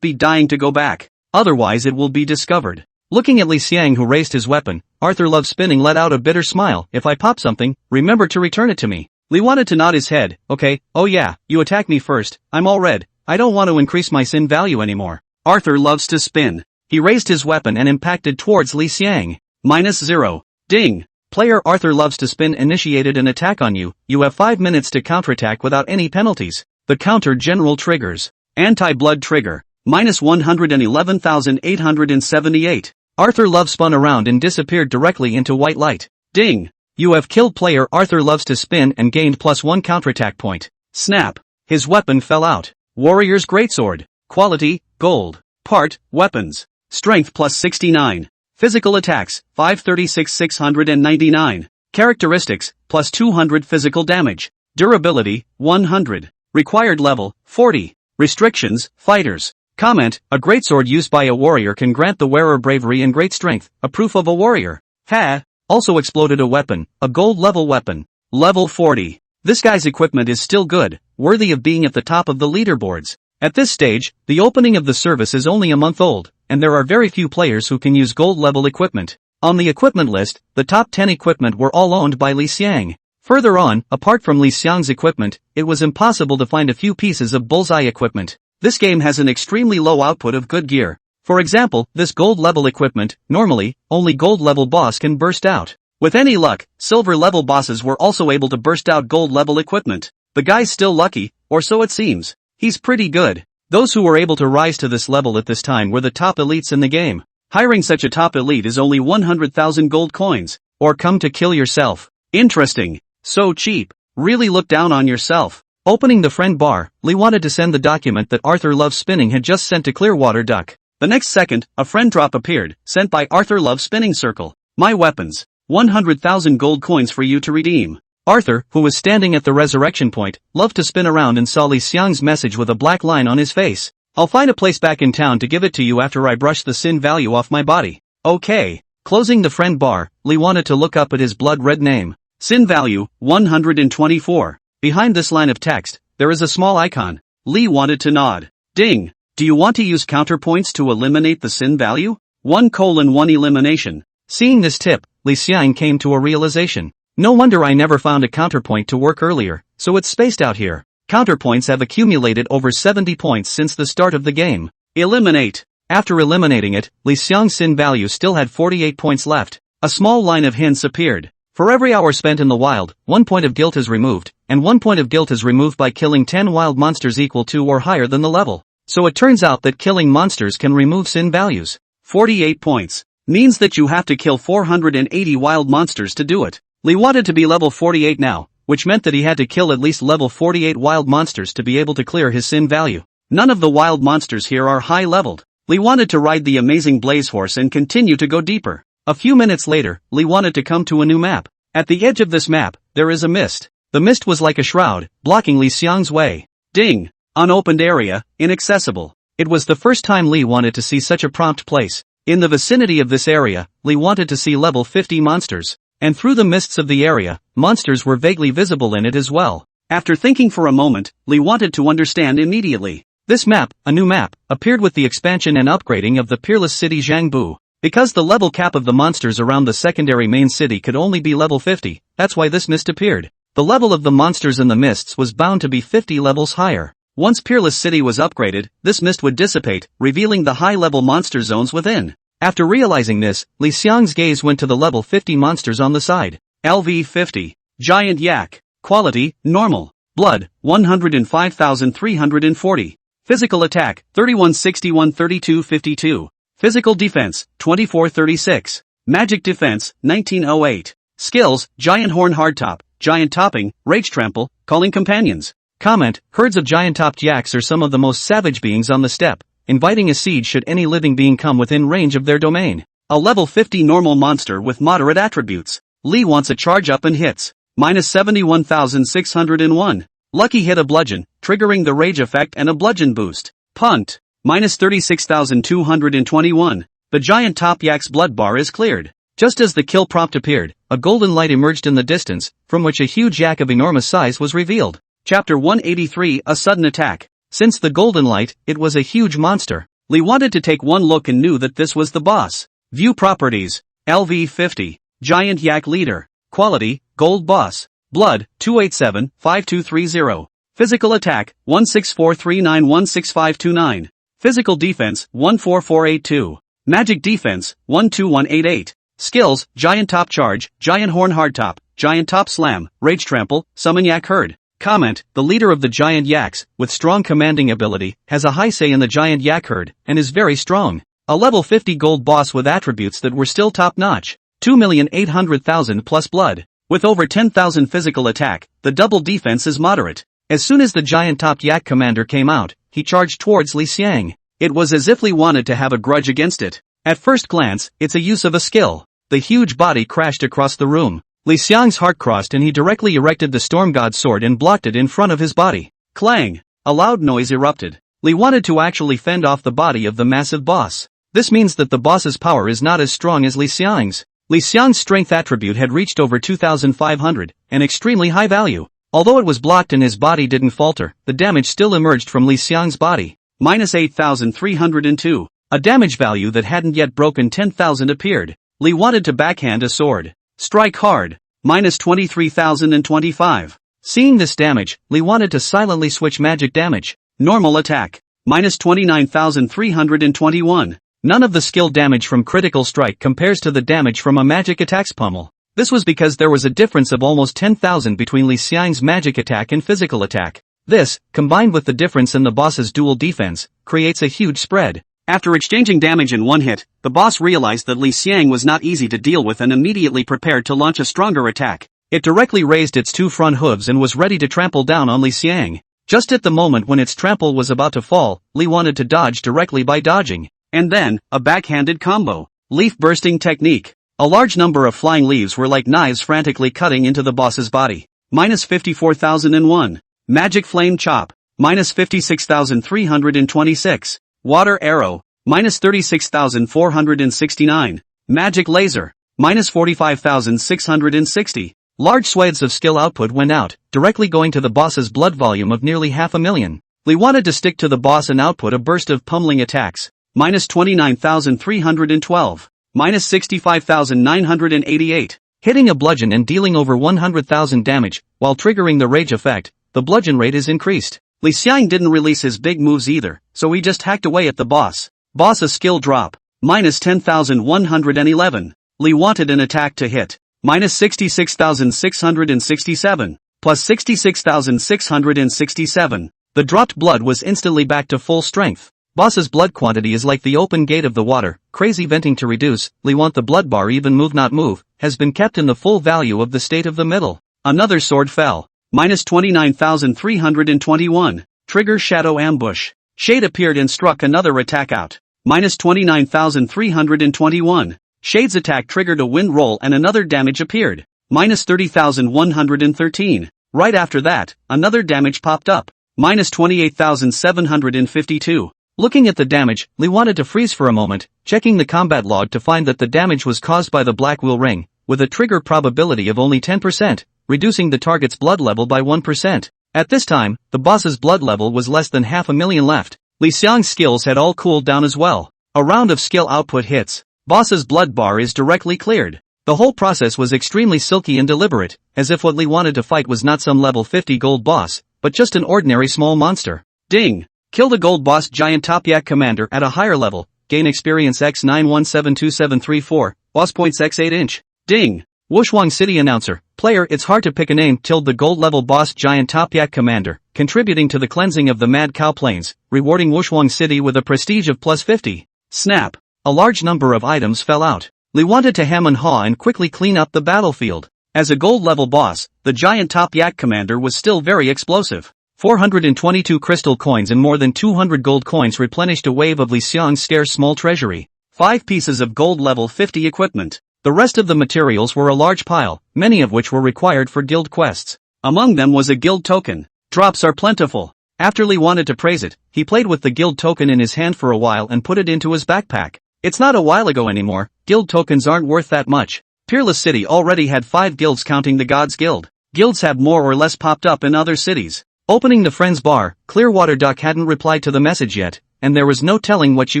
be dying to go back. Otherwise it will be discovered. Looking at Li Xiang who raised his weapon, Arthur Love Spinning let out a bitter smile. If I pop something, remember to return it to me. Li wanted to nod his head. Okay, oh yeah, you attack me first, I'm all red, I don't want to increase my sin value anymore. Arthur loves to spin. He raised his weapon and impacted towards Li Xiang. -0. Ding. Player Arthur Loves to Spin initiated an attack on you, you have 5 minutes to counterattack without any penalties. The counter general triggers. Anti-blood trigger. -111,878. Arthur Love spun around and disappeared directly into white light. Ding. You have killed player Arthur Loves to Spin and gained +1 counterattack point. Snap. His weapon fell out. Warrior's Greatsword. Quality, gold. Part, weapons. Strength +69. Physical attacks, 536,699. Characteristics, +200 physical damage. Durability, 100. Required level, 40. Restrictions, fighters. Comment, a greatsword used by a warrior can grant the wearer bravery and great strength, a proof of a warrior. Ha! Also exploded a weapon, a gold level weapon. Level 40. This guy's equipment is still good, worthy of being at the top of the leaderboards. At this stage, the opening of the service is only a month old, and there are very few players who can use gold level equipment. On the equipment list, the top 10 equipment were all owned by Li Xiang. Further on, apart from Li Xiang's equipment, it was impossible to find a few pieces of bullseye equipment. This game has an extremely low output of good gear. For example, this gold level equipment, normally, only gold level boss can burst out. With any luck, silver level bosses were also able to burst out gold level equipment. The guy's still lucky, or so it seems. He's pretty good. Those who were able to rise to this level at this time were the top elites in the game. Hiring such a top elite is only 100,000 gold coins, or come to kill yourself. Interesting. So cheap. Really look down on yourself. Opening the friend bar, Lee wanted to send the document that Arthur Love Spinning had just sent to Clearwater Duck. The next second, a friend drop appeared, sent by Arthur Love Spinning Circle. My weapons. 100,000 gold coins for you to redeem. Arthur, who was standing at the resurrection point, loved to spin around and saw Li Xiang's message with a black line on his face. I'll find a place back in town to give it to you after I brush the sin value off my body. Okay. Closing the friend bar, Lee wanted to look up at his blood-red name. Sin value, 124. Behind this line of text, there is a small icon. Lee wanted to nod. Ding. Do you want to use counterpoints to eliminate the sin value? 1:1 elimination. Seeing this tip, Li Xiang came to a realization. No wonder I never found a counterpoint to work earlier, so it's spaced out here. Counterpoints have accumulated over 70 points since the start of the game. Eliminate. After eliminating it, Li Xiang's sin value still had 48 points left. A small line of hints appeared. For every hour spent in the wild, 1 point of guilt is removed, and 1 point of guilt is removed by killing 10 wild monsters equal to or higher than the level. So it turns out that killing monsters can remove sin values. 48 points. Means that you have to kill 480 wild monsters to do it. Lee wanted to be level 48 now, which meant that he had to kill at least level 48 wild monsters to be able to clear his sin value. None of the wild monsters here are high leveled. Lee wanted to ride the amazing Blaze Horse and continue to go deeper. A few minutes later, Lee wanted to come to a new map. At the edge of this map, there is a mist. The mist was like a shroud, blocking Li Xiang's way. Ding! Unopened area, inaccessible. It was the first time Lee wanted to see such a prompt place. In the vicinity of this area, Lee wanted to see level 50 monsters. And through the mists of the area, monsters were vaguely visible in it as well. After thinking for a moment, Lee wanted to understand immediately. This map, a new map, appeared with the expansion and upgrading of the peerless city Zhangbu. Because the level cap of the monsters around the secondary main city could only be level 50, that's why this mist appeared. The level of the monsters in the mists was bound to be 50 levels higher. Once Peerless City was upgraded, this mist would dissipate, revealing the high-level monster zones within. After realizing this, Li Xiang's gaze went to the level 50 monsters on the side. LV 50. Giant Yak. Quality, normal. Blood, 105,340. Physical attack, 3161 3252. Physical defense, 2436. Magic defense, 1908. Skills, Giant Horn Hardtop, Giant Topping, Rage Trample, Calling Companions. Comment, herds of giant-topped yaks are some of the most savage beings on the steppe, inviting a siege should any living being come within range of their domain. A level 50 normal monster with moderate attributes. Lee wants a charge up and hits. Minus 71,601. Lucky hit a bludgeon, triggering the rage effect and a bludgeon boost. Punt. Minus 36,221. The giant top yak's blood bar is cleared. Just as the kill prompt appeared, a golden light emerged in the distance, from which a huge yak of enormous size was revealed. Chapter 183, A Sudden Attack. Since the golden light, it was a huge monster. Lee wanted to take one look and knew that this was the boss. View properties. LV 50. Giant Yak Leader. Quality, Gold Boss. Blood, 287-5230. Physical attack, 16439-16529. Physical defense, 14482. Magic defense, 12188. Skills, Giant Top Charge, Giant Horn Hardtop, Giant Top Slam, Rage Trample, Summon Yak Herd. Comment, the leader of the giant yaks, with strong commanding ability, has a high say in the giant yak herd, and is very strong. A level 50 gold boss with attributes that were still top-notch. 2,800,000 plus blood. With over 10,000 physical attack, the double defense is moderate. As soon as the giant-topped yak commander came out, he charged towards Li Xiang. It was as if Li wanted to have a grudge against it. At first glance, it's a use of a skill. The huge body crashed across the room. Li Xiang's heart crossed and he directly erected the storm god's sword and blocked it in front of his body. Clang! A loud noise erupted. Li wanted to actually fend off the body of the massive boss. This means that the boss's power is not as strong as Li Xiang's. Li Xiang's strength attribute had reached over 2,500, an extremely high value. Although it was blocked and his body didn't falter, the damage still emerged from Li Xiang's body. Minus 8,302. A damage value that hadn't yet broken 10,000 appeared. Li wanted to backhand a sword. Strike hard. Minus 23,025. Seeing this damage, Li wanted to silently switch magic damage. Normal attack. Minus 29,321. None of the skill damage from critical strike compares to the damage from a magic attack's pummel. This was because there was a difference of almost 10,000 between Li Xiang's magic attack and physical attack. This, combined with the difference in the boss's dual defense, creates a huge spread. After exchanging damage in one hit, the boss realized that Li Xiang was not easy to deal with and immediately prepared to launch a stronger attack. It directly raised its two front hooves and was ready to trample down on Li Xiang. Just at the moment when its trample was about to fall, Li wanted to dodge directly by dodging. And then, a backhanded combo. Leaf bursting technique. A large number of flying leaves were like knives frantically cutting into the boss's body. Minus 54,001. Magic flame chop. Minus 56,326. Water arrow. Minus 36,469. Magic laser. Minus 45,660. Large swathes of skill output went out, directly going to the boss's blood volume of nearly 500,000. Li wanted to stick to the boss and output a burst of pummeling attacks. Minus 29,312. Minus 65,988. Hitting a bludgeon and dealing over 100,000 damage, while triggering the rage effect, the bludgeon rate is increased. Li Xiang didn't release his big moves either, so he just hacked away at the boss. Boss's skill drop. Minus 10,111. Li wanted an attack to hit. Minus 66,667. Plus 66,667. The dropped blood was instantly back to full strength. Boss's blood quantity is like the open gate of the water, crazy venting to reduce. Li want the blood bar even move not move, has been kept in the full value of the state of the middle. Another sword fell. Minus 29,321. Trigger shadow ambush. Shade appeared and struck another attack out. Minus 29,321. Shade's attack triggered a wind roll and another damage appeared. Minus 30,113. Right after that, another damage popped up. Minus 28,752. Looking at the damage, Li wanted to freeze for a moment, checking the combat log to find that the damage was caused by the Black Wheel Ring, with a trigger probability of only 10%, reducing the target's blood level by 1%. At this time, the boss's blood level was less than 500,000 left. Li Xiang's skills had all cooled down as well. A round of skill output hits. Boss's blood bar is directly cleared. The whole process was extremely silky and deliberate, as if what Li wanted to fight was not some level 50 gold boss, but just an ordinary small monster. Ding! Kill the gold boss giant top yak commander at a higher level, gain experience X917274, boss points X8 inch. Ding! Wushuang City announcer, player it's hard to pick a name till the gold level boss giant top yak commander, contributing to the cleansing of the Mad Cow Plains, rewarding Wushuang City with a prestige of plus 50. Snap! A large number of items fell out. Li wanted to hem and haw and quickly clean up the battlefield. As a gold level boss, the giant top yak commander was still very explosive. 422 crystal coins and more than 200 gold coins replenished a wave of Li Xiang's scarce small treasury. 5 pieces of gold level 50 equipment. The rest of the materials were a large pile, many of which were required for guild quests. Among them was a guild token. Drops are plentiful. After Li wanted to praise it, he played with the guild token in his hand for a while and put it into his backpack. It's not a while ago anymore, guild tokens aren't worth that much. Peerless City already had 5 guilds counting the Gods Guild. Guilds have more or less popped up in other cities. Opening the friend's bar, Clearwater Duck hadn't replied to the message yet, and there was no telling what she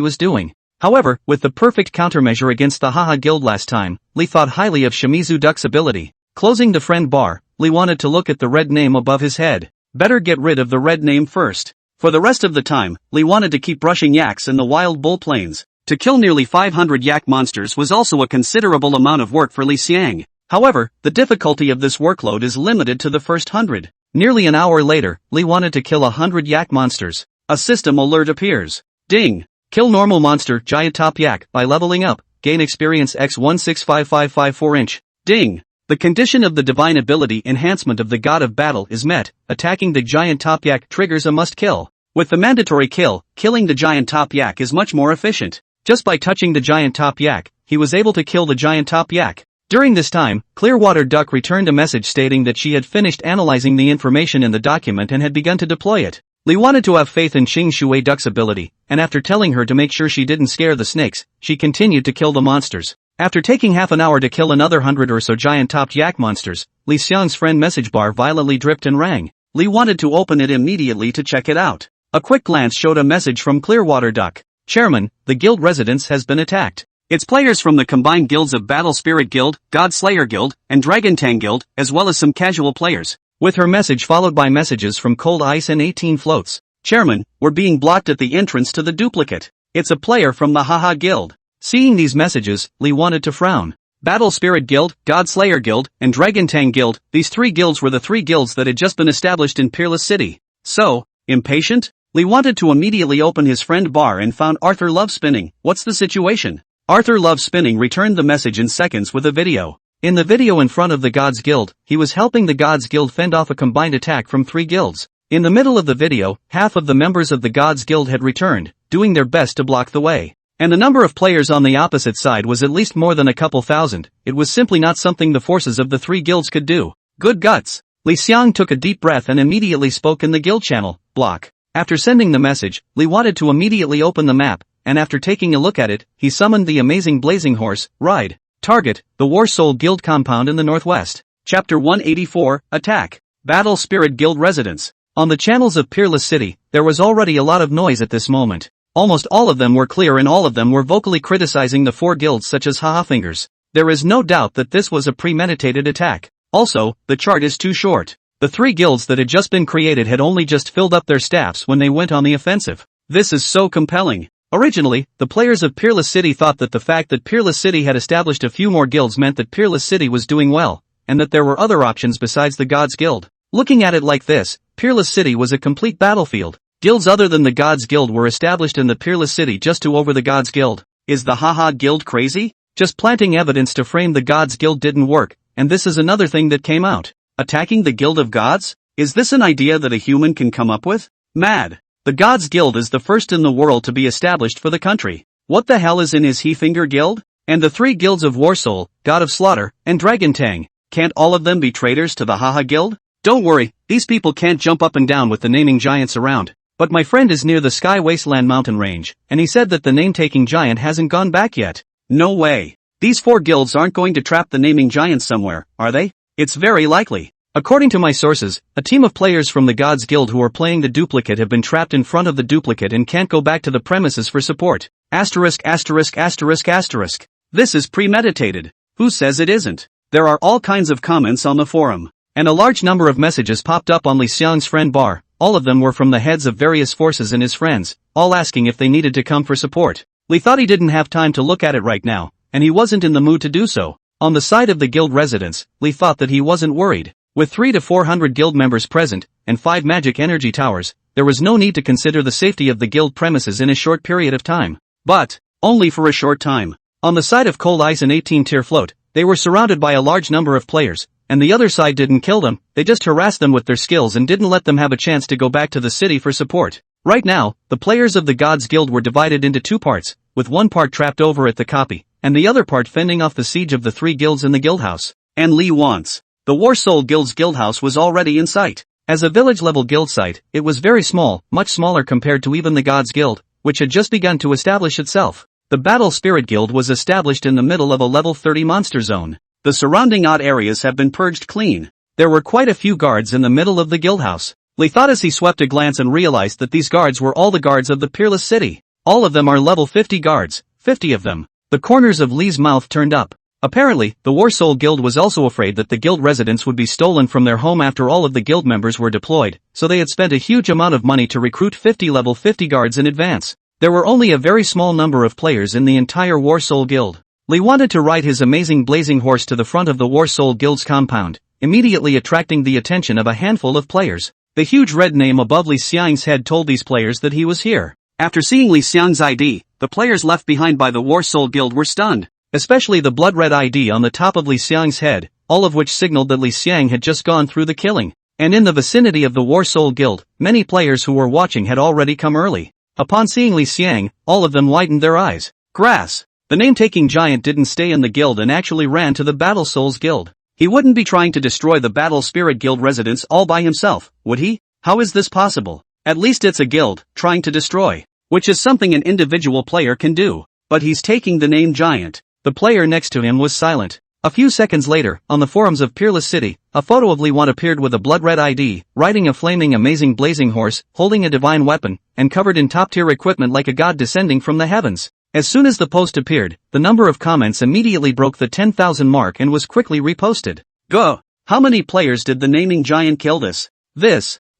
was doing. However, with the perfect countermeasure against the Haha Guild last time, Li thought highly of Shimizu Duck's ability. Closing the friend bar, Li wanted to look at the red name above his head. Better get rid of the red name first. For the rest of the time, Li wanted to keep brushing yaks in the wild bull plains. To kill nearly 500 yak monsters was also a considerable amount of work for Li Xiang. However, the difficulty of this workload is limited to the first 100. Nearly an hour later, Li wanted to kill 100 yak monsters. A system alert appears. Ding! Kill normal monster giant top yak by leveling up, gain experience X165554 inch. Ding! The condition of the divine ability enhancement of the god of battle is met, attacking the giant top yak triggers a must kill. With the mandatory kill, killing the giant top yak is much more efficient. Just by touching the giant top yak, he was able to kill the giant top yak. During this time, Clearwater Duck returned a message stating that she had finished analyzing the information in the document and had begun to deploy it. Li wanted to have faith in Xing Shui Duck's ability, and after telling her to make sure she didn't scare the snakes, she continued to kill the monsters. After taking half an hour to kill another 100 or so giant-topped yak monsters, Li Xiang's friend message bar violently dripped and rang. Li wanted to open it immediately to check it out. A quick glance showed a message from Clearwater Duck. Chairman, the guild residence has been attacked. It's players from the combined guilds of Battle Spirit Guild, God Slayer Guild, and Dragon Tang Guild, as well as some casual players. With her message followed by messages from Cold Ice and 18 Floats. Chairman, we're being blocked at the entrance to the duplicate. It's a player from the Haha Guild. Seeing these messages, Lee wanted to frown. Battle Spirit Guild, God Slayer Guild, and Dragon Tang Guild, these three guilds were the three guilds that had just been established in Peerless City. So, impatient? Lee wanted to immediately open his friend bar and found Arthur Love Spinning. What's the situation? Arthur Love Spinning returned the message in seconds with a video. In the video in front of the Gods Guild, he was helping the Gods Guild fend off a combined attack from three guilds. In the middle of the video, half of the members of the Gods Guild had returned, doing their best to block the way. And the number of players on the opposite side was at least more than a couple thousand. It was simply not something the forces of the three guilds could do. Good guts. Li Xiang took a deep breath and immediately spoke in the guild channel, block. After sending the message, Li wanted to immediately open the map, and after taking a look at it, he summoned the amazing Blazing Horse, Ride. Target, the War Soul Guild compound in the northwest. Chapter 184, Attack. Battle Spirit Guild Residence. On the channels of Peerless City, there was already a lot of noise at this moment. Almost all of them were clear and all of them were vocally criticizing the four guilds such as Haha Fingers. There is no doubt that this was a premeditated attack. Also, the chart is too short. The three guilds that had just been created had only just filled up their staffs when they went on the offensive. This is so compelling. Originally, the players of Peerless City thought that the fact that Peerless City had established a few more guilds meant that Peerless City was doing well, and that there were other options besides the Gods Guild. Looking at it like this, Peerless City was a complete battlefield. Guilds other than the Gods Guild were established in the Peerless City just to over the Gods Guild. Is the Haha Guild crazy? Just planting evidence to frame the Gods Guild didn't work, and this is another thing that came out. Attacking the Guild of Gods? Is this an idea that a human can come up with? Mad. The Gods Guild is the first in the world to be established for the country. What the hell is in his He-Finger Guild? And the three guilds of War Soul, God of Slaughter, and Dragon Tang. Can't all of them be traitors to the Haha Guild? Don't worry, these people can't jump up and down with the naming giants around. But my friend is near the Sky Wasteland mountain range, and he said that the name-taking giant hasn't gone back yet. No way. These four guilds aren't going to trap the naming giant somewhere, are they? It's very likely. According to my sources, a team of players from the Gods Guild who are playing the duplicate have been trapped in front of the duplicate and can't go back to the premises for support. Asterisk asterisk asterisk asterisk. This is premeditated. Who says it isn't? There are all kinds of comments on the forum. And a large number of messages popped up on Li Xiang's friend bar. All of them were from the heads of various forces and his friends, all asking if they needed to come for support. Li thought he didn't have time to look at it right now, and he wasn't in the mood to do so. On the side of the guild residents, Li thought that he wasn't worried. With 300 to 400 guild members present, and 5 magic energy towers, there was no need to consider the safety of the guild premises in a short period of time. But, only for a short time. On the side of Cold Ice and 18-tier float, they were surrounded by a large number of players, and the other side didn't kill them, they just harassed them with their skills and didn't let them have a chance to go back to the city for support. Right now, the players of the Gods Guild were divided into two parts, with one part trapped over at the copy, and the other part fending off the siege of the three guilds in the guildhouse. And Lee wants. The War Soul Guild's guildhouse was already in sight. As a village-level guild site, it was very small, much smaller compared to even the Gods Guild, which had just begun to establish itself. The Battle Spirit Guild was established in the middle of a level 30 monster zone. The surrounding odd areas have been purged clean. There were quite a few guards in the middle of the guildhouse. Lee thought as he swept a glance and realized that these guards were all the guards of the Peerless City. All of them are level 50 guards, 50 of them. The corners of Lee's mouth turned up. Apparently, the War Soul Guild was also afraid that the guild residents would be stolen from their home after all of the guild members were deployed, so they had spent a huge amount of money to recruit 50 level 50 guards in advance. There were only a very small number of players in the entire War Soul Guild. Lee wanted to ride his amazing blazing horse to the front of the War Soul Guild's compound, immediately attracting the attention of a handful of players. The huge red name above Li Xiang's head told these players that he was here. After seeing Li Xiang's ID, the players left behind by the War Soul Guild were stunned. Especially the blood-red ID on the top of Li Xiang's head, all of which signaled that Li Xiang had just gone through the killing. And in the vicinity of the War Soul Guild, many players who were watching had already come early. Upon seeing Li Xiang, all of them widened their eyes. Grass. The name-taking giant didn't stay in the guild and actually ran to the Battle Souls Guild. He wouldn't be trying to destroy the Battle Spirit Guild residents all by himself, would he? How is this possible? At least it's a guild, trying to destroy. Which is something an individual player can do. But he's taking the name giant. The player next to him was silent. A few seconds later, on the forums of Peerless City, a photo of Li Wan appeared with a blood-red ID, riding a flaming amazing blazing horse, holding a divine weapon, and covered in top-tier equipment like a god descending from the heavens. As soon as the post appeared, the number of comments immediately broke the 10,000 mark and was quickly reposted. Go! How many players did the naming giant kill this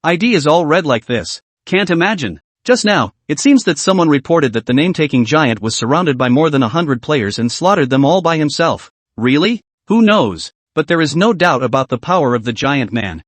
ID is all red like this. Can't imagine. Just now, it seems that someone reported that the name-taking giant was surrounded by more than 100 players and slaughtered them all by himself. Really? Who knows? But there is no doubt about the power of the giant man.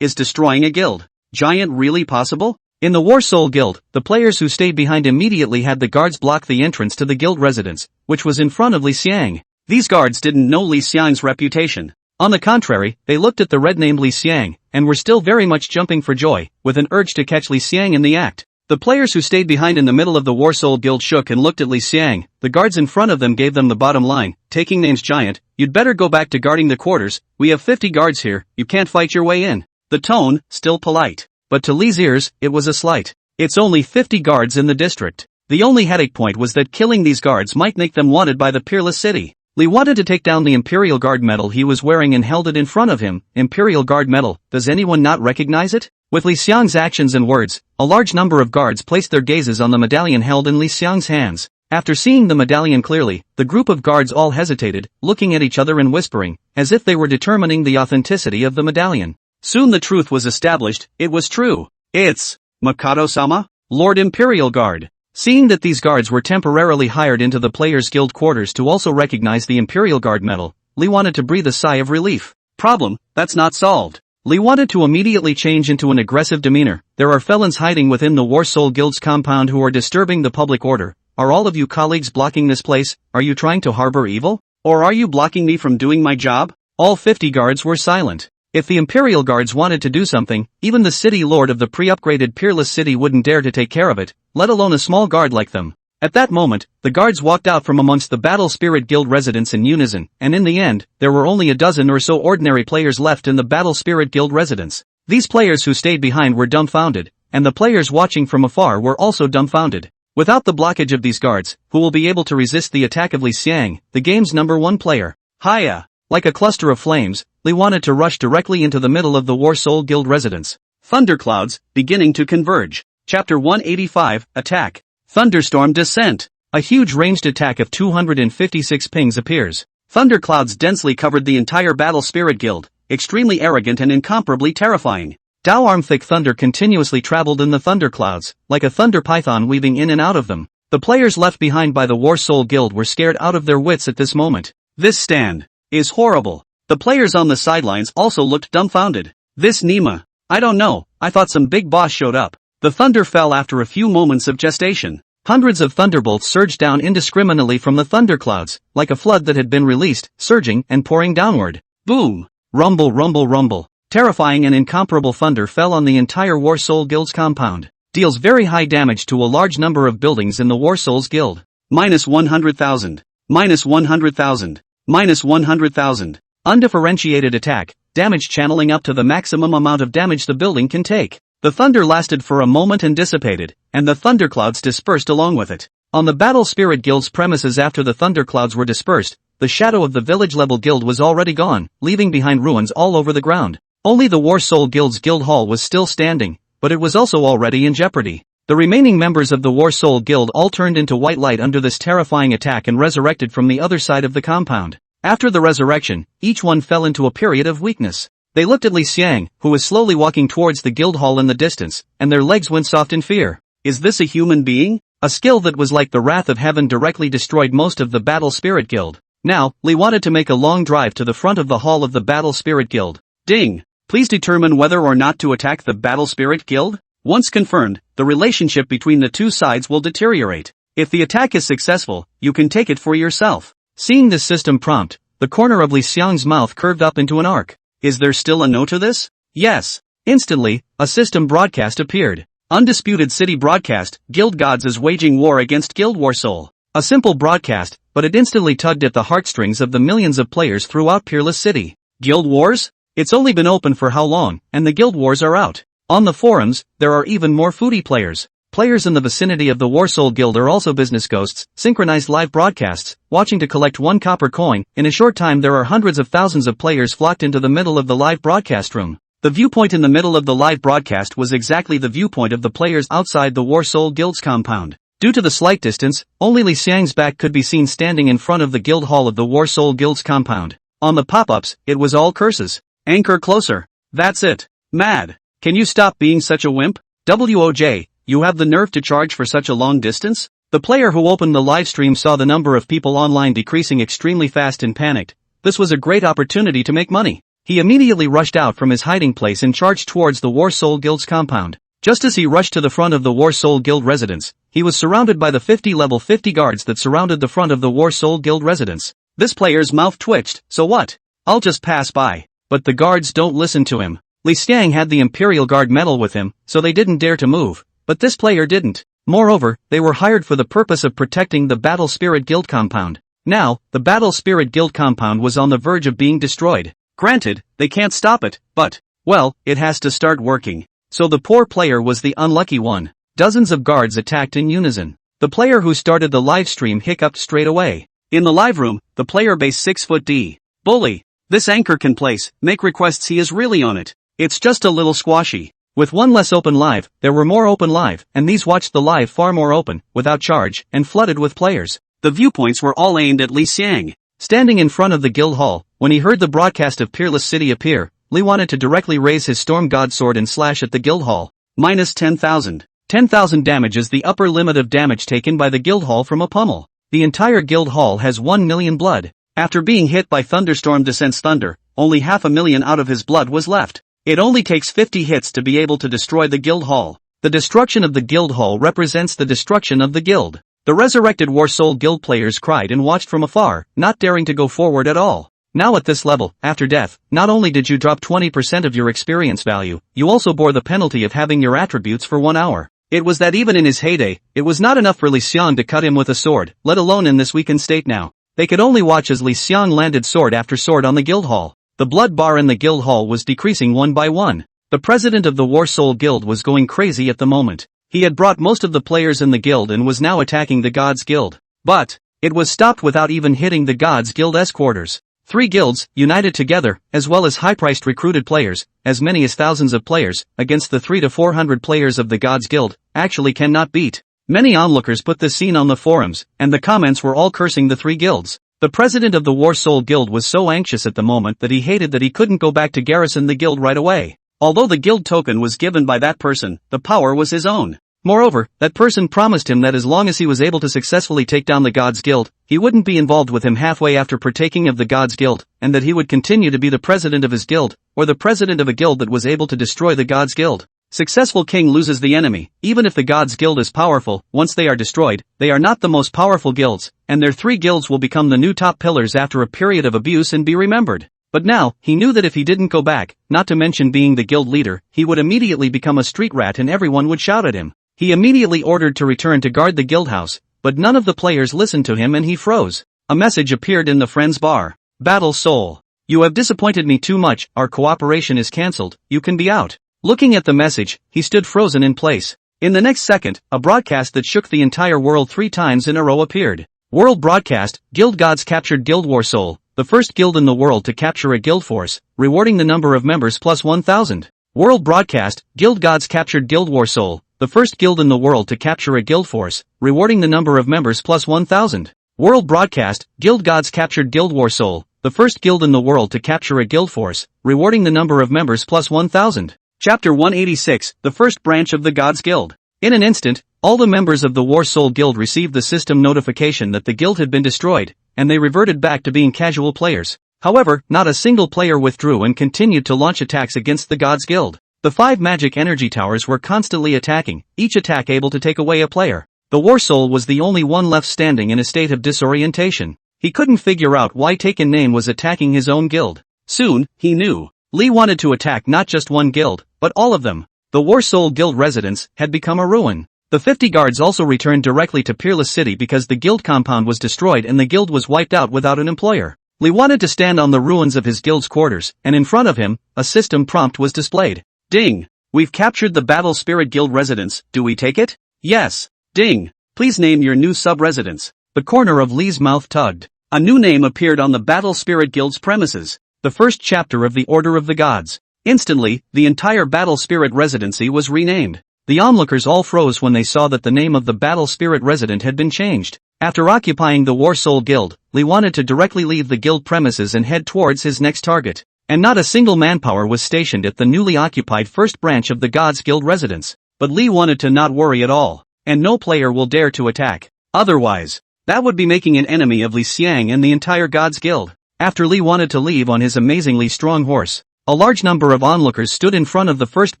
Is destroying a guild. Giant really possible? In the War Soul Guild, the players who stayed behind immediately had the guards block the entrance to the guild residence, which was in front of Li Xiang. These guards didn't know Li Xiang's reputation. On the contrary, they looked at the red named Li Xiang, and were still very much jumping for joy, with an urge to catch Li Xiang in the act. The players who stayed behind in the middle of the War Soul Guild shook and looked at Li Xiang. The guards in front of them gave them the bottom line, taking names giant, you'd better go back to guarding the quarters, we have 50 guards here, you can't fight your way in. The tone, still polite. But to Li's ears, it was a slight. It's only 50 guards in the district. The only headache point was that killing these guards might make them wanted by the peerless city. Li wanted to take down the Imperial Guard medal he was wearing and held it in front of him. Imperial Guard medal, does anyone not recognize it? With Li Xiang's actions and words, a large number of guards placed their gazes on the medallion held in Li Xiang's hands. After seeing the medallion clearly, the group of guards all hesitated, looking at each other and whispering, as if they were determining the authenticity of the medallion. Soon the truth was established, it was true. It's Mikado-sama, Lord Imperial Guard. Seeing that these guards were temporarily hired into the Players' Guild quarters to also recognize the Imperial Guard medal, Li wanted to breathe a sigh of relief. Problem, that's not solved. Li wanted to immediately change into an aggressive demeanor. There are felons hiding within the War Soul Guild's compound who are disturbing the public order. Are all of you colleagues blocking this place? Are you trying to harbor evil? Or are you blocking me from doing my job? All 50 guards were silent. If the Imperial Guards wanted to do something, even the city lord of the pre-upgraded peerless city wouldn't dare to take care of it, let alone a small guard like them. At that moment, the guards walked out from amongst the Battle Spirit Guild residents in unison, and in the end, there were only a dozen or so ordinary players left in the Battle Spirit Guild residence. These players who stayed behind were dumbfounded, and the players watching from afar were also dumbfounded. Without the blockage of these guards, who will be able to resist the attack of Li Xiang, the game's #1 player? Hiya! Like a cluster of flames, Li wanted to rush directly into the middle of the War Soul Guild residence. Thunderclouds, beginning to converge. Chapter 185, Attack. Thunderstorm Descent. A huge ranged attack of 256 pings appears. Thunderclouds densely covered the entire Battle Spirit Guild, extremely arrogant and incomparably terrifying. Dow-arm thick thunder continuously traveled in the thunderclouds, like a thunder python weaving in and out of them. The players left behind by the War Soul Guild were scared out of their wits at this moment. This stand is horrible. The players on the sidelines also looked dumbfounded. This Nima. I don't know, I thought some big boss showed up. The thunder fell after a few moments of gestation. Hundreds of thunderbolts surged down indiscriminately from the thunderclouds, like a flood that had been released, surging and pouring downward. Boom! Rumble, rumble, rumble. Terrifying and incomparable thunder fell on the entire War Soul Guild's compound. Deals very high damage to a large number of buildings in the War Souls Guild. -100,000. -100,000. -100,000. Undifferentiated attack, damage channeling up to the maximum amount of damage the building can take. The thunder lasted for a moment and dissipated, and the thunderclouds dispersed along with it. On the Battle Spirit Guild's premises after the thunderclouds were dispersed, the shadow of the village-level guild was already gone, leaving behind ruins all over the ground. Only the War Soul Guild's guild hall was still standing, but it was also already in jeopardy. The remaining members of the War Soul Guild all turned into white light under this terrifying attack and resurrected from the other side of the compound. After the resurrection, each one fell into a period of weakness. They looked at Li Xiang, who was slowly walking towards the guild hall in the distance, and their legs went soft in fear. Is this a human being? A skill that was like the wrath of heaven directly destroyed most of the Battle Spirit Guild. Now, Li wanted to make a long drive to the front of the hall of the Battle Spirit Guild. Ding! Please determine whether or not to attack the Battle Spirit Guild. Once confirmed, the relationship between the two sides will deteriorate. If the attack is successful, you can take it for yourself. Seeing this system prompt, the corner of Li Xiang's mouth curved up into an arc. Is there still a no to this? Yes. Instantly, a system broadcast appeared. Undisputed City Broadcast, Guild Gods is waging war against Guild War Soul. A simple broadcast, but it instantly tugged at the heartstrings of the millions of players throughout Peerless City. Guild Wars? It's only been open for how long, and the Guild Wars are out. On the forums, there are even more foodie players. Players in the vicinity of the War Soul Guild are also business ghosts, synchronized live broadcasts, watching to collect 1 copper coin. In a short time there are hundreds of thousands of players flocked into the middle of the live broadcast room. The viewpoint in the middle of the live broadcast was exactly the viewpoint of the players outside the War Soul Guild's compound. Due to the slight distance, only Li Xiang's back could be seen standing in front of the guild hall of the War Soul Guild's compound. On the pop-ups, it was all curses. Anchor closer. That's it. Mad. Can you stop being such a wimp? WOJ, you have the nerve to charge for such a long distance? The player who opened the livestream saw the number of people online decreasing extremely fast and panicked. This was a great opportunity to make money. He immediately rushed out from his hiding place and charged towards the War Soul Guild's compound. Just as he rushed to the front of the War Soul Guild residence, he was surrounded by the 50 level 50 guards that surrounded the front of the War Soul Guild residence. This player's mouth twitched. So what? I'll just pass by. But the guards don't listen to him. Li Xiang had the Imperial Guard medal with him, so they didn't dare to move. But this player didn't. Moreover, they were hired for the purpose of protecting the Battle Spirit Guild compound. Now, the Battle Spirit Guild compound was on the verge of being destroyed. Granted, they can't stop it, but, well, it has to start working. So the poor player was the unlucky one. Dozens of guards attacked in unison. The player who started the live stream hiccuped straight away. In the live room, the player base 6 foot D. Bully. This anchor can place, make requests, he is really on it. It's just a little squashy. With one less open live, there were more open live, and these watched the live far more open, without charge, and flooded with players. The viewpoints were all aimed at Li Xiang. Standing in front of the guild hall, when he heard the broadcast of Peerless City appear, Li wanted to directly raise his Storm God sword and slash at the guild hall. Minus 10,000. 10,000 damage is the upper limit of damage taken by the guild hall from a pummel. The entire guild hall has 1 million blood. After being hit by Thunderstorm Descent's thunder, only 500,000 out of his blood was left. It only takes 50 hits to be able to destroy the guild hall. The destruction of the guild hall represents the destruction of the guild. The resurrected War Soul Guild players cried and watched from afar, not daring to go forward at all. Now at this level, after death, not only did you drop 20% of your experience value, you also bore the penalty of having your attributes for 1 hour. It was that even in his heyday, it was not enough for Li Xiang to cut him with a sword, let alone in this weakened state now. They could only watch as Li Xiang landed sword after sword on the guild hall. The blood bar in the guild hall was decreasing one by one. The president of the War Soul Guild was going crazy at the moment. He had brought most of the players in the guild and was now attacking the Gods Guild. But, it was stopped without even hitting the Gods Guild headquarters. 3 guilds, united together, as well as high-priced recruited players, as many as thousands of players, against the 300 to 400 players of the Gods Guild, actually cannot beat. Many onlookers put this scene on the forums, and the comments were all cursing the 3 guilds. The president of the War Soul Guild was so anxious at the moment that he hated that he couldn't go back to garrison the guild right away. Although the guild token was given by that person, the power was his own. Moreover, that person promised him that as long as he was able to successfully take down the Gods Guild, he wouldn't be involved with him halfway after partaking of the Gods Guild, and that he would continue to be the president of his guild, or the president of a guild that was able to destroy the Gods Guild. Successful king loses the enemy. Even if the Gods Guild is powerful, once they are destroyed, they are not the most powerful guilds, and their 3 guilds will become the new top pillars after a period of abuse and be remembered. But now, he knew that if he didn't go back, not to mention being the guild leader, he would immediately become a street rat and everyone would shout at him. He immediately ordered to return to guard the guild house, but none of the players listened to him and he froze. A message appeared in the friends bar. Battle Soul. You have disappointed me too much, our cooperation is cancelled, you can be out. Looking at the message, he stood frozen in place. In the next second, a broadcast that shook the entire world 3 times in a row appeared. World broadcast, Guild Gods captured Guild War Soul, the first guild in the world to capture a guild force, rewarding the number of members plus 1,000. World broadcast, Guild Gods captured Guild War Soul, the first guild in the world to capture a guild force, rewarding the number of members plus 1,000. World broadcast, Guild Gods captured Guild War Soul, the first guild in the world to capture a guild force, rewarding the number of members plus 1,000. Chapter 186, the first branch of the Gods Guild. In an instant, all the members of the War Soul Guild received the system notification that the guild had been destroyed, and they reverted back to being casual players. However, not a single player withdrew and continued to launch attacks against the Gods Guild. The 5 magic energy towers were constantly attacking, each attack able to take away a player. The War Soul was the only one left standing in a state of disorientation. He couldn't figure out why Taken Name was attacking his own guild. Soon, he knew. Li wanted to attack not just one guild, but all of them. The War Soul Guild residence had become a ruin. The 50 guards also returned directly to Peerless City because the guild compound was destroyed and the guild was wiped out without an employer. Li wanted to stand on the ruins of his guild's quarters, and in front of him, a system prompt was displayed. Ding! We've captured the Battle Spirit Guild residence, do we take it? Yes. Ding! Please name your new sub-residence. The corner of Li's mouth tugged. A new name appeared on the Battle Spirit Guild's premises. The first chapter of the Order of the Gods. Instantly, the entire Battle Spirit residency was renamed. The onlookers all froze when they saw that the name of the battle spirit resident had been changed. After occupying the War Soul Guild, Lee wanted to directly leave the guild premises and head towards his next target. And not a single manpower was stationed at the newly occupied first branch of the Gods Guild residence. But Lee wanted to not worry at all, and no player will dare to attack. Otherwise, that would be making an enemy of Lee Xiang and the entire Gods Guild. After Lee wanted to leave on his amazingly strong horse, a large number of onlookers stood in front of the first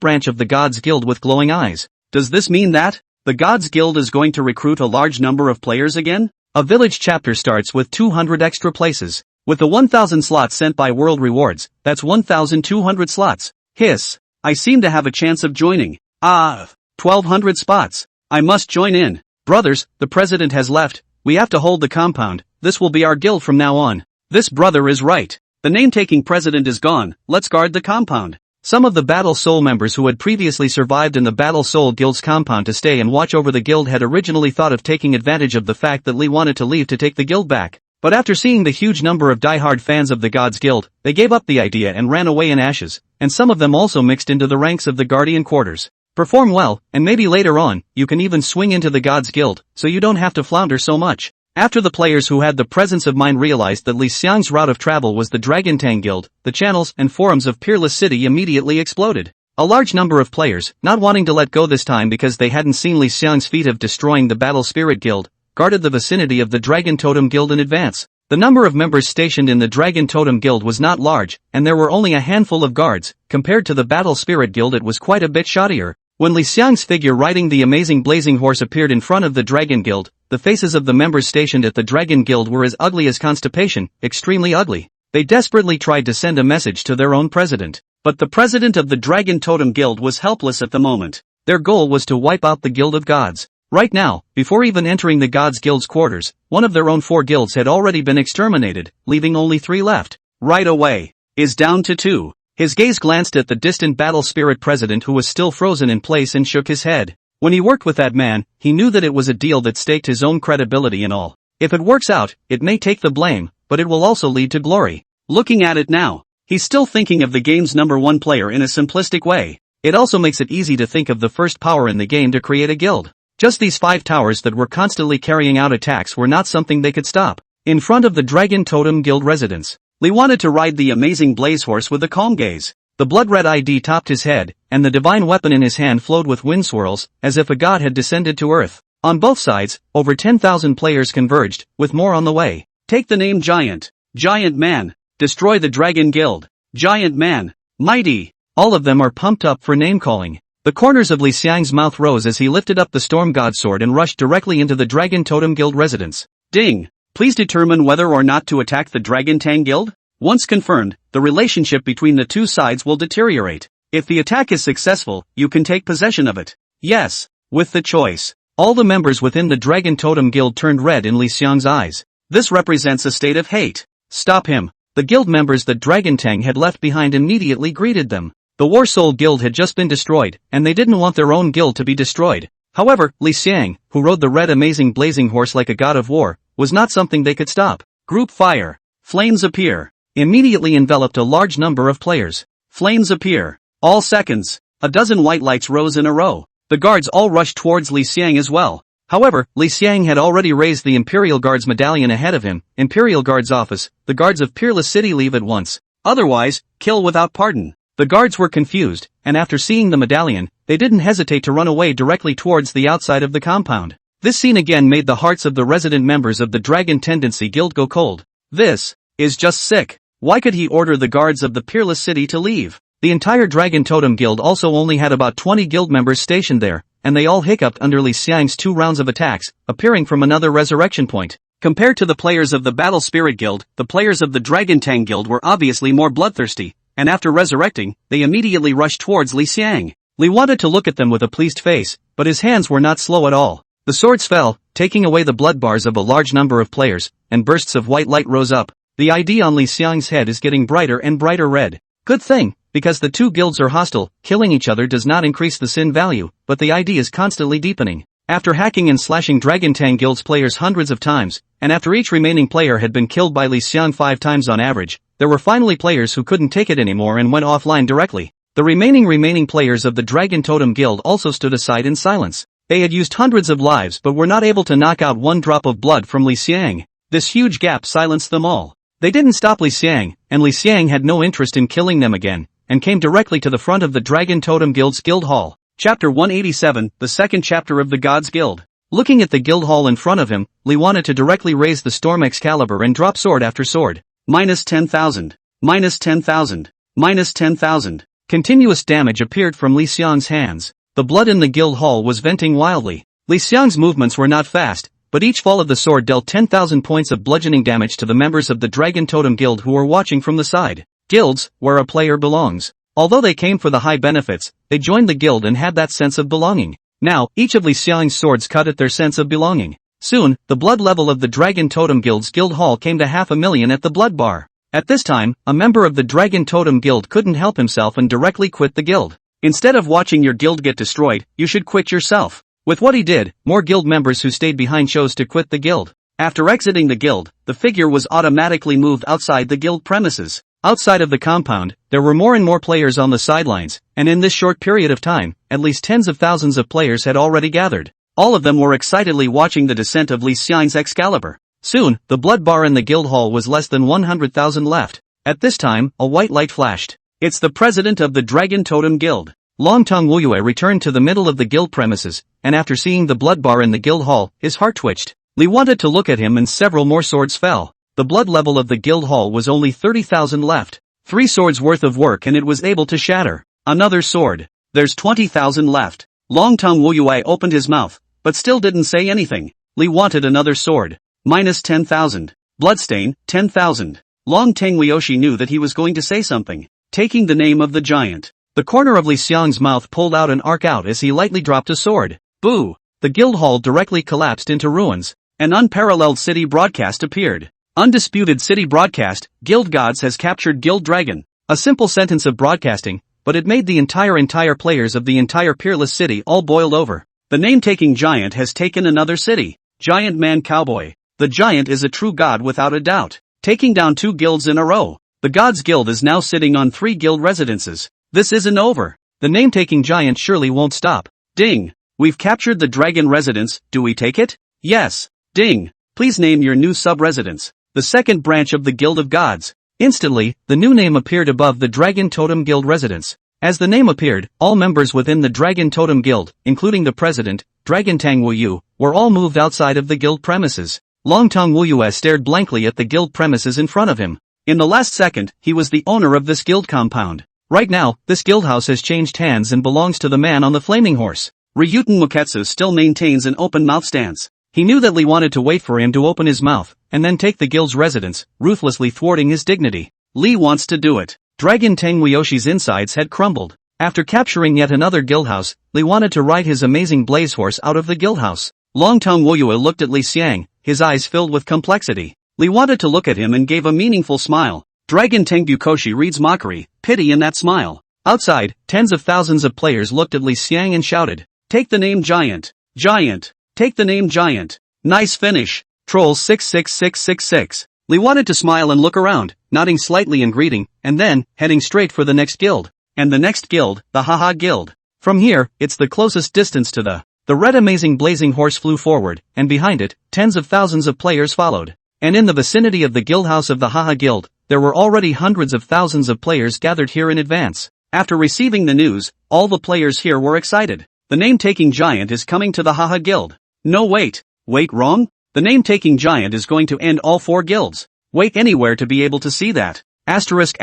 branch of the Gods Guild with glowing eyes. Does this mean that the Gods Guild is going to recruit a large number of players again? A village chapter starts with 200 extra places. With the 1000 slots sent by World Rewards, that's 1200 slots. Hiss. I seem to have a chance of joining. 1200 spots. I must join in. Brothers, the president has left. We have to hold the compound. This will be our guild from now on. This brother is right. The name-taking president is gone. Let's guard the compound. Some of the Battle Soul members who had previously survived in the Battle Soul Guild's compound to stay and watch over the guild had originally thought of taking advantage of the fact that Lee wanted to leave to take the guild back. But after seeing the huge number of die-hard fans of the Gods Guild, they gave up the idea and ran away in ashes, and some of them also mixed into the ranks of the Guardian Quarters. Perform well, and maybe later on, you can even swing into the Gods Guild, so you don't have to flounder so much. After the players who had the presence of mind realized that Lee Xiang's route of travel was the Dragon Tang Guild, the channels and forums of Peerless City immediately exploded. A large number of players, not wanting to let go this time because they hadn't seen Lee Xiang's feat of destroying the Battle Spirit Guild, guarded the vicinity of the Dragon Totem Guild in advance. The number of members stationed in the Dragon Totem Guild was not large, and there were only a handful of guards. Compared to the Battle Spirit Guild, it was quite a bit shoddier. When Lee Xiang's figure riding the amazing blazing horse appeared in front of the Dragon Guild, the faces of the members stationed at the Dragon Guild were as ugly as constipation, extremely ugly. They desperately tried to send a message to their own president. But the president of the Dragon Totem Guild was helpless at the moment. Their goal was to wipe out the Guild of Gods. Right now, before even entering the Gods Guild's quarters, one of their own 4 guilds had already been exterminated, leaving only 3 left. Right away. Is down to 2. His gaze glanced at the distant Battle Spirit president who was still frozen in place and shook his head. When he worked with that man, he knew that it was a deal that staked his own credibility and all. If it works out, it may take the blame, but it will also lead to glory. Looking at it now, he's still thinking of the game's #1 player in a simplistic way. It also makes it easy to think of the first power in the game to create a guild. Just these 5 towers that were constantly carrying out attacks were not something they could stop. In front of the Dragon Totem Guild residence, Lee wanted to ride the amazing blaze horse with a calm gaze. The blood-red ID topped his head, and the divine weapon in his hand flowed with wind swirls, as if a god had descended to earth. On both sides, over 10,000 players converged, with more on the way. Take the name Giant. Giant Man. Destroy the Dragon Guild. Giant Man. Mighty. All of them are pumped up for name-calling. The corners of Lee Xiang's mouth rose as he lifted up the Storm God Sword and rushed directly into the Dragon Totem Guild residence. Ding! Please determine whether or not to attack the Dragon Tang Guild. Once confirmed, the relationship between the 2 sides will deteriorate. If the attack is successful, you can take possession of it. Yes. With the choice. All the members within the Dragon Totem Guild turned red in Lee Xiang's eyes. This represents a state of hate. Stop him. The guild members that Dragon Tang had left behind immediately greeted them. The War Soul Guild had just been destroyed, and they didn't want their own guild to be destroyed. However, Lee Xiang, who rode the red amazing blazing horse like a god of war, was not something they could stop. Group fire. Flames appear. Immediately enveloped a large number of players. Flames appear. All seconds. A dozen white lights rose in a row. The guards all rushed towards Lee Xiang as well. However, Lee Xiang had already raised the Imperial Guard's medallion ahead of him. Imperial Guard's office. The guards of Peerless City leave at once. Otherwise, kill without pardon. The guards were confused, and after seeing the medallion, they didn't hesitate to run away directly towards the outside of the compound. This scene again made the hearts of the resident members of the Dragon Tendency Guild go cold. This is just sick. Why could he order the guards of the Peerless City to leave? The entire Dragon Totem Guild also only had about 20 guild members stationed there, and they all hiccuped under Lee Xiang's 2 rounds of attacks, appearing from another resurrection point. Compared to the players of the Battle Spirit Guild, the players of the Dragon Tang Guild were obviously more bloodthirsty, and after resurrecting, they immediately rushed towards Lee Xiang. Lee wanted to look at them with a pleased face, but his hands were not slow at all. The swords fell, taking away the blood bars of a large number of players, and bursts of white light rose up. The ID on Lee Xiang's head is getting brighter and brighter red. Good thing, because the 2 guilds are hostile, killing each other does not increase the sin value, but the ID is constantly deepening. After hacking and slashing Dragon Tang Guild's players hundreds of times, and after each remaining player had been killed by Lee Xiang 5 times on average, there were finally players who couldn't take it anymore and went offline directly. The remaining players of the Dragon Totem Guild also stood aside in silence. They had used hundreds of lives but were not able to knock out one drop of blood from Li Xiang. This huge gap silenced them all. They didn't stop Li Xiang, and Li Xiang had no interest in killing them again, and came directly to the front of the Dragon Totem Guild's guild hall. Chapter 187, the second chapter of the Gods Guild. Looking at the guild hall in front of him, Li wanted to directly raise the Storm Excalibur and drop sword after sword. Minus 10,000. Minus 10,000. Minus 10,000. Continuous damage appeared from Li Xiang's hands. The blood in the guild hall was venting wildly. Li Xiang's movements were not fast, but each fall of the sword dealt 10,000 points of bludgeoning damage to the members of the Dragon Totem Guild who were watching from the side. Guilds, where a player belongs. Although they came for the high benefits, they joined the guild and had that sense of belonging. Now, each of Li Xiang's swords cut at their sense of belonging. Soon, the blood level of the Dragon Totem Guild's guild hall came to 500,000 at the blood bar. At this time, a member of the Dragon Totem Guild couldn't help himself and directly quit the guild. Instead of watching your guild get destroyed, you should quit yourself. With what he did, more guild members who stayed behind chose to quit the guild. After exiting the guild, the figure was automatically moved outside the guild premises. Outside of the compound, there were more and more players on the sidelines, and in this short period of time, at least tens of thousands of players had already gathered. All of them were excitedly watching the descent of Li Xiang's Excalibur. Soon, the blood bar in the guild hall was less than 100,000 left. At this time, a white light flashed. It's the president of the Dragon Totem Guild. Longtong Wuyue returned to the middle of the guild premises, and after seeing the blood bar in the guild hall, his heart twitched. Li wanted to look at him and several more swords fell. The blood level of the guild hall was only 30,000 left. 3 swords worth of work and it was able to shatter. Another sword. There's 20,000 left. Longtong Wuyue opened his mouth, but still didn't say anything. Li wanted another sword. Minus 10,000. Bloodstain, 10,000. Long Teng Weioshi knew that he was going to say something. Taking the name of the giant. The corner of Li Xiang's mouth pulled out and arc out as he lightly dropped a sword. Boo! The guild hall directly collapsed into ruins. An unparalleled city broadcast appeared. Undisputed city broadcast, Guild Gods has captured Guild Dragon. A simple sentence of broadcasting, but it made the entire players of the entire peerless city all boiled over. The name-taking giant has taken another city. Giant Man Cowboy. The giant is a true god without a doubt. Taking down 2 guilds in a row. The Gods Guild is now sitting on 3 guild residences. This isn't over. The name-taking giant surely won't stop. Ding. We've captured the dragon residence, do we take it? Yes. Ding. Please name your new sub-residence. The second branch of the Guild of Gods. Instantly, the new name appeared above the Dragon Totem Guild residence. As the name appeared, all members within the Dragon Totem Guild, including the president, Dragon Tang Wuyu, were all moved outside of the guild premises. Longtong Wuyue stared blankly at the guild premises in front of him. In the last second, he was the owner of this guild compound. Right now, this guild house has changed hands and belongs to the man on the flaming horse. Ryuten Muketsu still maintains an open mouth stance. He knew that Li wanted to wait for him to open his mouth, and then take the guild's residence, ruthlessly thwarting his dignity. Li wants to do it. Dragon Teng Weiyoshi's insides had crumbled. After capturing yet another guild house, Li wanted to ride his amazing blaze horse out of the guild house. Longtong Wuyue looked at Li Xiang, his eyes filled with complexity. Li wanted to look at him and gave a meaningful smile. Dragon Teng Bukoshi reads mockery, pity in that smile. Outside, tens of thousands of players looked at Li Xiang and shouted, "Take the name Giant! Giant! Take the name Giant! Nice finish! Troll 66666. Li wanted to smile and look around, nodding slightly in greeting, and then, heading straight for the next guild. And the next guild, the Haha Guild. From here, it's the closest distance to the red amazing blazing horse flew forward, and behind it, tens of thousands of players followed. And in the vicinity of the guild house of the Haha Guild, there were already hundreds of thousands of players gathered here in advance. After receiving the news, all the players here were excited. The name-taking giant is coming to the Haha Guild. No wait, wrong? The name-taking giant is going to end all 4 guilds. Wait anywhere to be able to see that. Asterisk.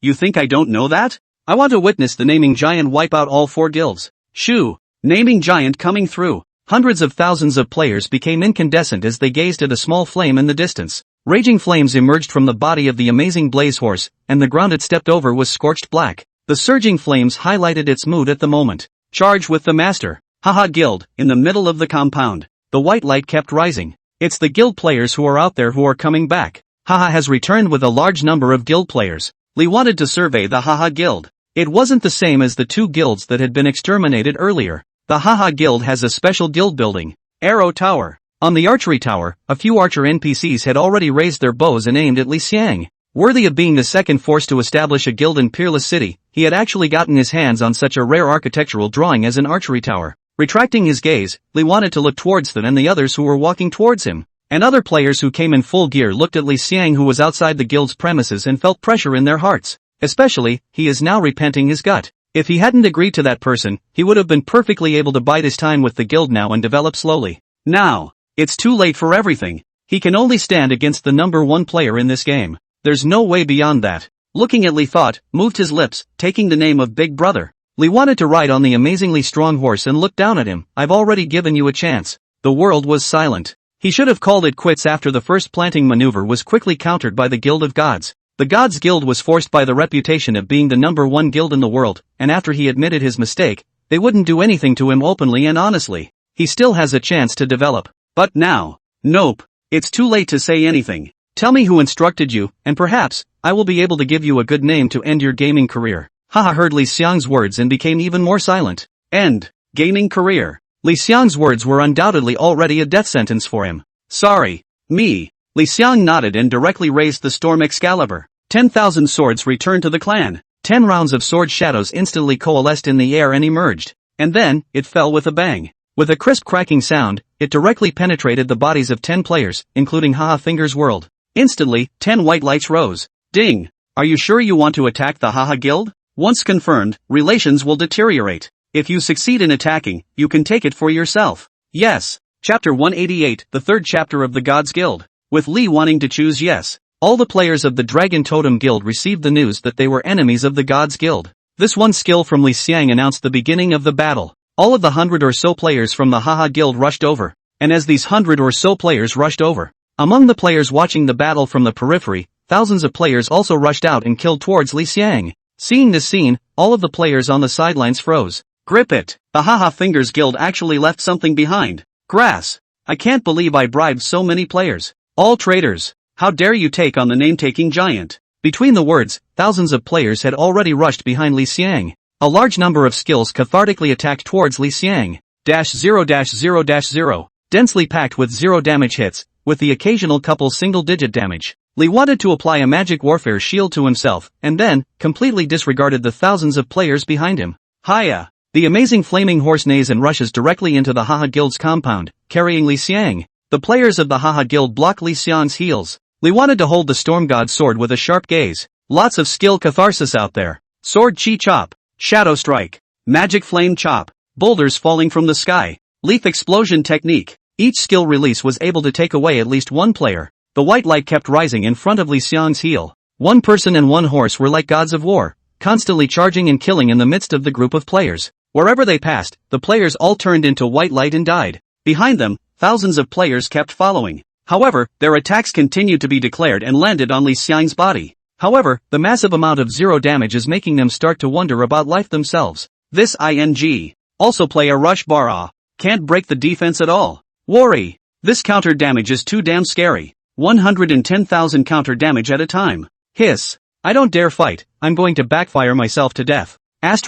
You think I don't know that? I want to witness the naming giant wipe out all 4 guilds. Shoo! Naming giant coming through. Hundreds of thousands of players became incandescent as they gazed at a small flame in the distance. Raging flames emerged from the body of the amazing blaze horse, and the ground it stepped over was scorched black. The surging flames highlighted its mood at the moment. Charge with the master. Haha Guild, in the middle of the compound. The white light kept rising. It's the guild players who are out there who are coming back. Haha has returned with a large number of guild players. Li wanted to survey the Haha Guild. It wasn't the same as the 2 guilds that had been exterminated earlier. The Haha Guild has a special guild building. Arrow Tower. On the archery tower, a few archer NPCs had already raised their bows and aimed at Li Xiang. Worthy of being the second force to establish a guild in Peerless City, he had actually gotten his hands on such a rare architectural drawing as an archery tower. Retracting his gaze, Lee wanted to look towards them and the others who were walking towards him. And other players who came in full gear looked at Li Xiang, who was outside the guild's premises, and felt pressure in their hearts. Especially, he is now repenting his gut. If he hadn't agreed to that person, he would have been perfectly able to bide his time with the guild now and develop slowly. Now, it's too late for everything. He can only stand against the number one player in this game. There's no way beyond that. Looking at Lee thought, moved his lips, taking the name of Big Brother. Lee wanted to ride on the amazingly strong horse and look down at him. I've already given you a chance. The world was silent. He should have called it quits after the first planting maneuver was quickly countered by the Guild of Gods. The Gods Guild was forced by the reputation of being the number one guild in the world, and after he admitted his mistake, they wouldn't do anything to him openly and honestly. He still has a chance to develop. But now, nope. It's too late to say anything. Tell me who instructed you, and perhaps, I will be able to give you a good name to end your gaming career. Haha heard Li Xiang's words and became even more silent. End. Gaming career. Li Xiang's words were undoubtedly already a death sentence for him. Sorry. Me. Li Xiang nodded and directly raised the Storm Excalibur. 10,000 swords returned to the clan. 10 rounds of sword shadows instantly coalesced in the air and emerged. And then, it fell with a bang. With a crisp cracking sound, it directly penetrated the bodies of 10 players, including Haha Finger's world. Instantly, 10 white lights rose. Ding! Are you sure you want to attack the Haha Guild? Once confirmed, relations will deteriorate. If you succeed in attacking, you can take it for yourself. Yes. Chapter 188, the third chapter of the Gods Guild. With Lee wanting to choose yes. All the players of the Dragon Totem Guild received the news that they were enemies of the Gods Guild. This one skill from Li Xiang announced the beginning of the battle. All of the 100 or so players from the Haha Guild rushed over. And as these 100 or so players rushed over, among the players watching the battle from the periphery, thousands of players also rushed out and killed towards Li Xiang. Seeing this scene, all of the players on the sidelines froze. Grip it! The Haha Fingers Guild actually left something behind. Grass. I can't believe I bribed so many players. All traitors. How dare you take on the name-taking giant? Between the words, thousands of players had already rushed behind Li Xiang. A large number of skills cathartically attacked towards Li Xiang. -0-0-0. Densely packed with 0 damage hits, with the occasional couple single-digit damage. Li wanted to apply a magic warfare shield to himself, and then, completely disregarded the thousands of players behind him. Hiya! The amazing flaming horse neighs and rushes directly into the Haha Guild's compound, carrying Li Xiang. The players of the Haha Guild blocked Li Xiang's heels. Li wanted to hold the Storm God's sword with a sharp gaze. Lots of skill catharsis out there. Sword Chi Chop. Shadow Strike. Magic Flame Chop. Boulders falling from the sky. Leaf Explosion Technique. Each skill release was able to take away at least one player. The white light kept rising in front of Li Xiang's heel. One person and one horse were like gods of war, constantly charging and killing in the midst of the group of players. Wherever they passed, the players all turned into white light and died. Behind them, thousands of players kept following. However, their attacks continued to be declared and landed on Li Xiang's body. However, the massive amount of 0 damage is making them start to wonder about life themselves. This ing. Also play a rush bar. Can't break the defense at all. Worry. This counter damage is too damn scary. 110,000 counter damage at a time. Hiss. I don't dare fight, I'm going to backfire myself to death. I've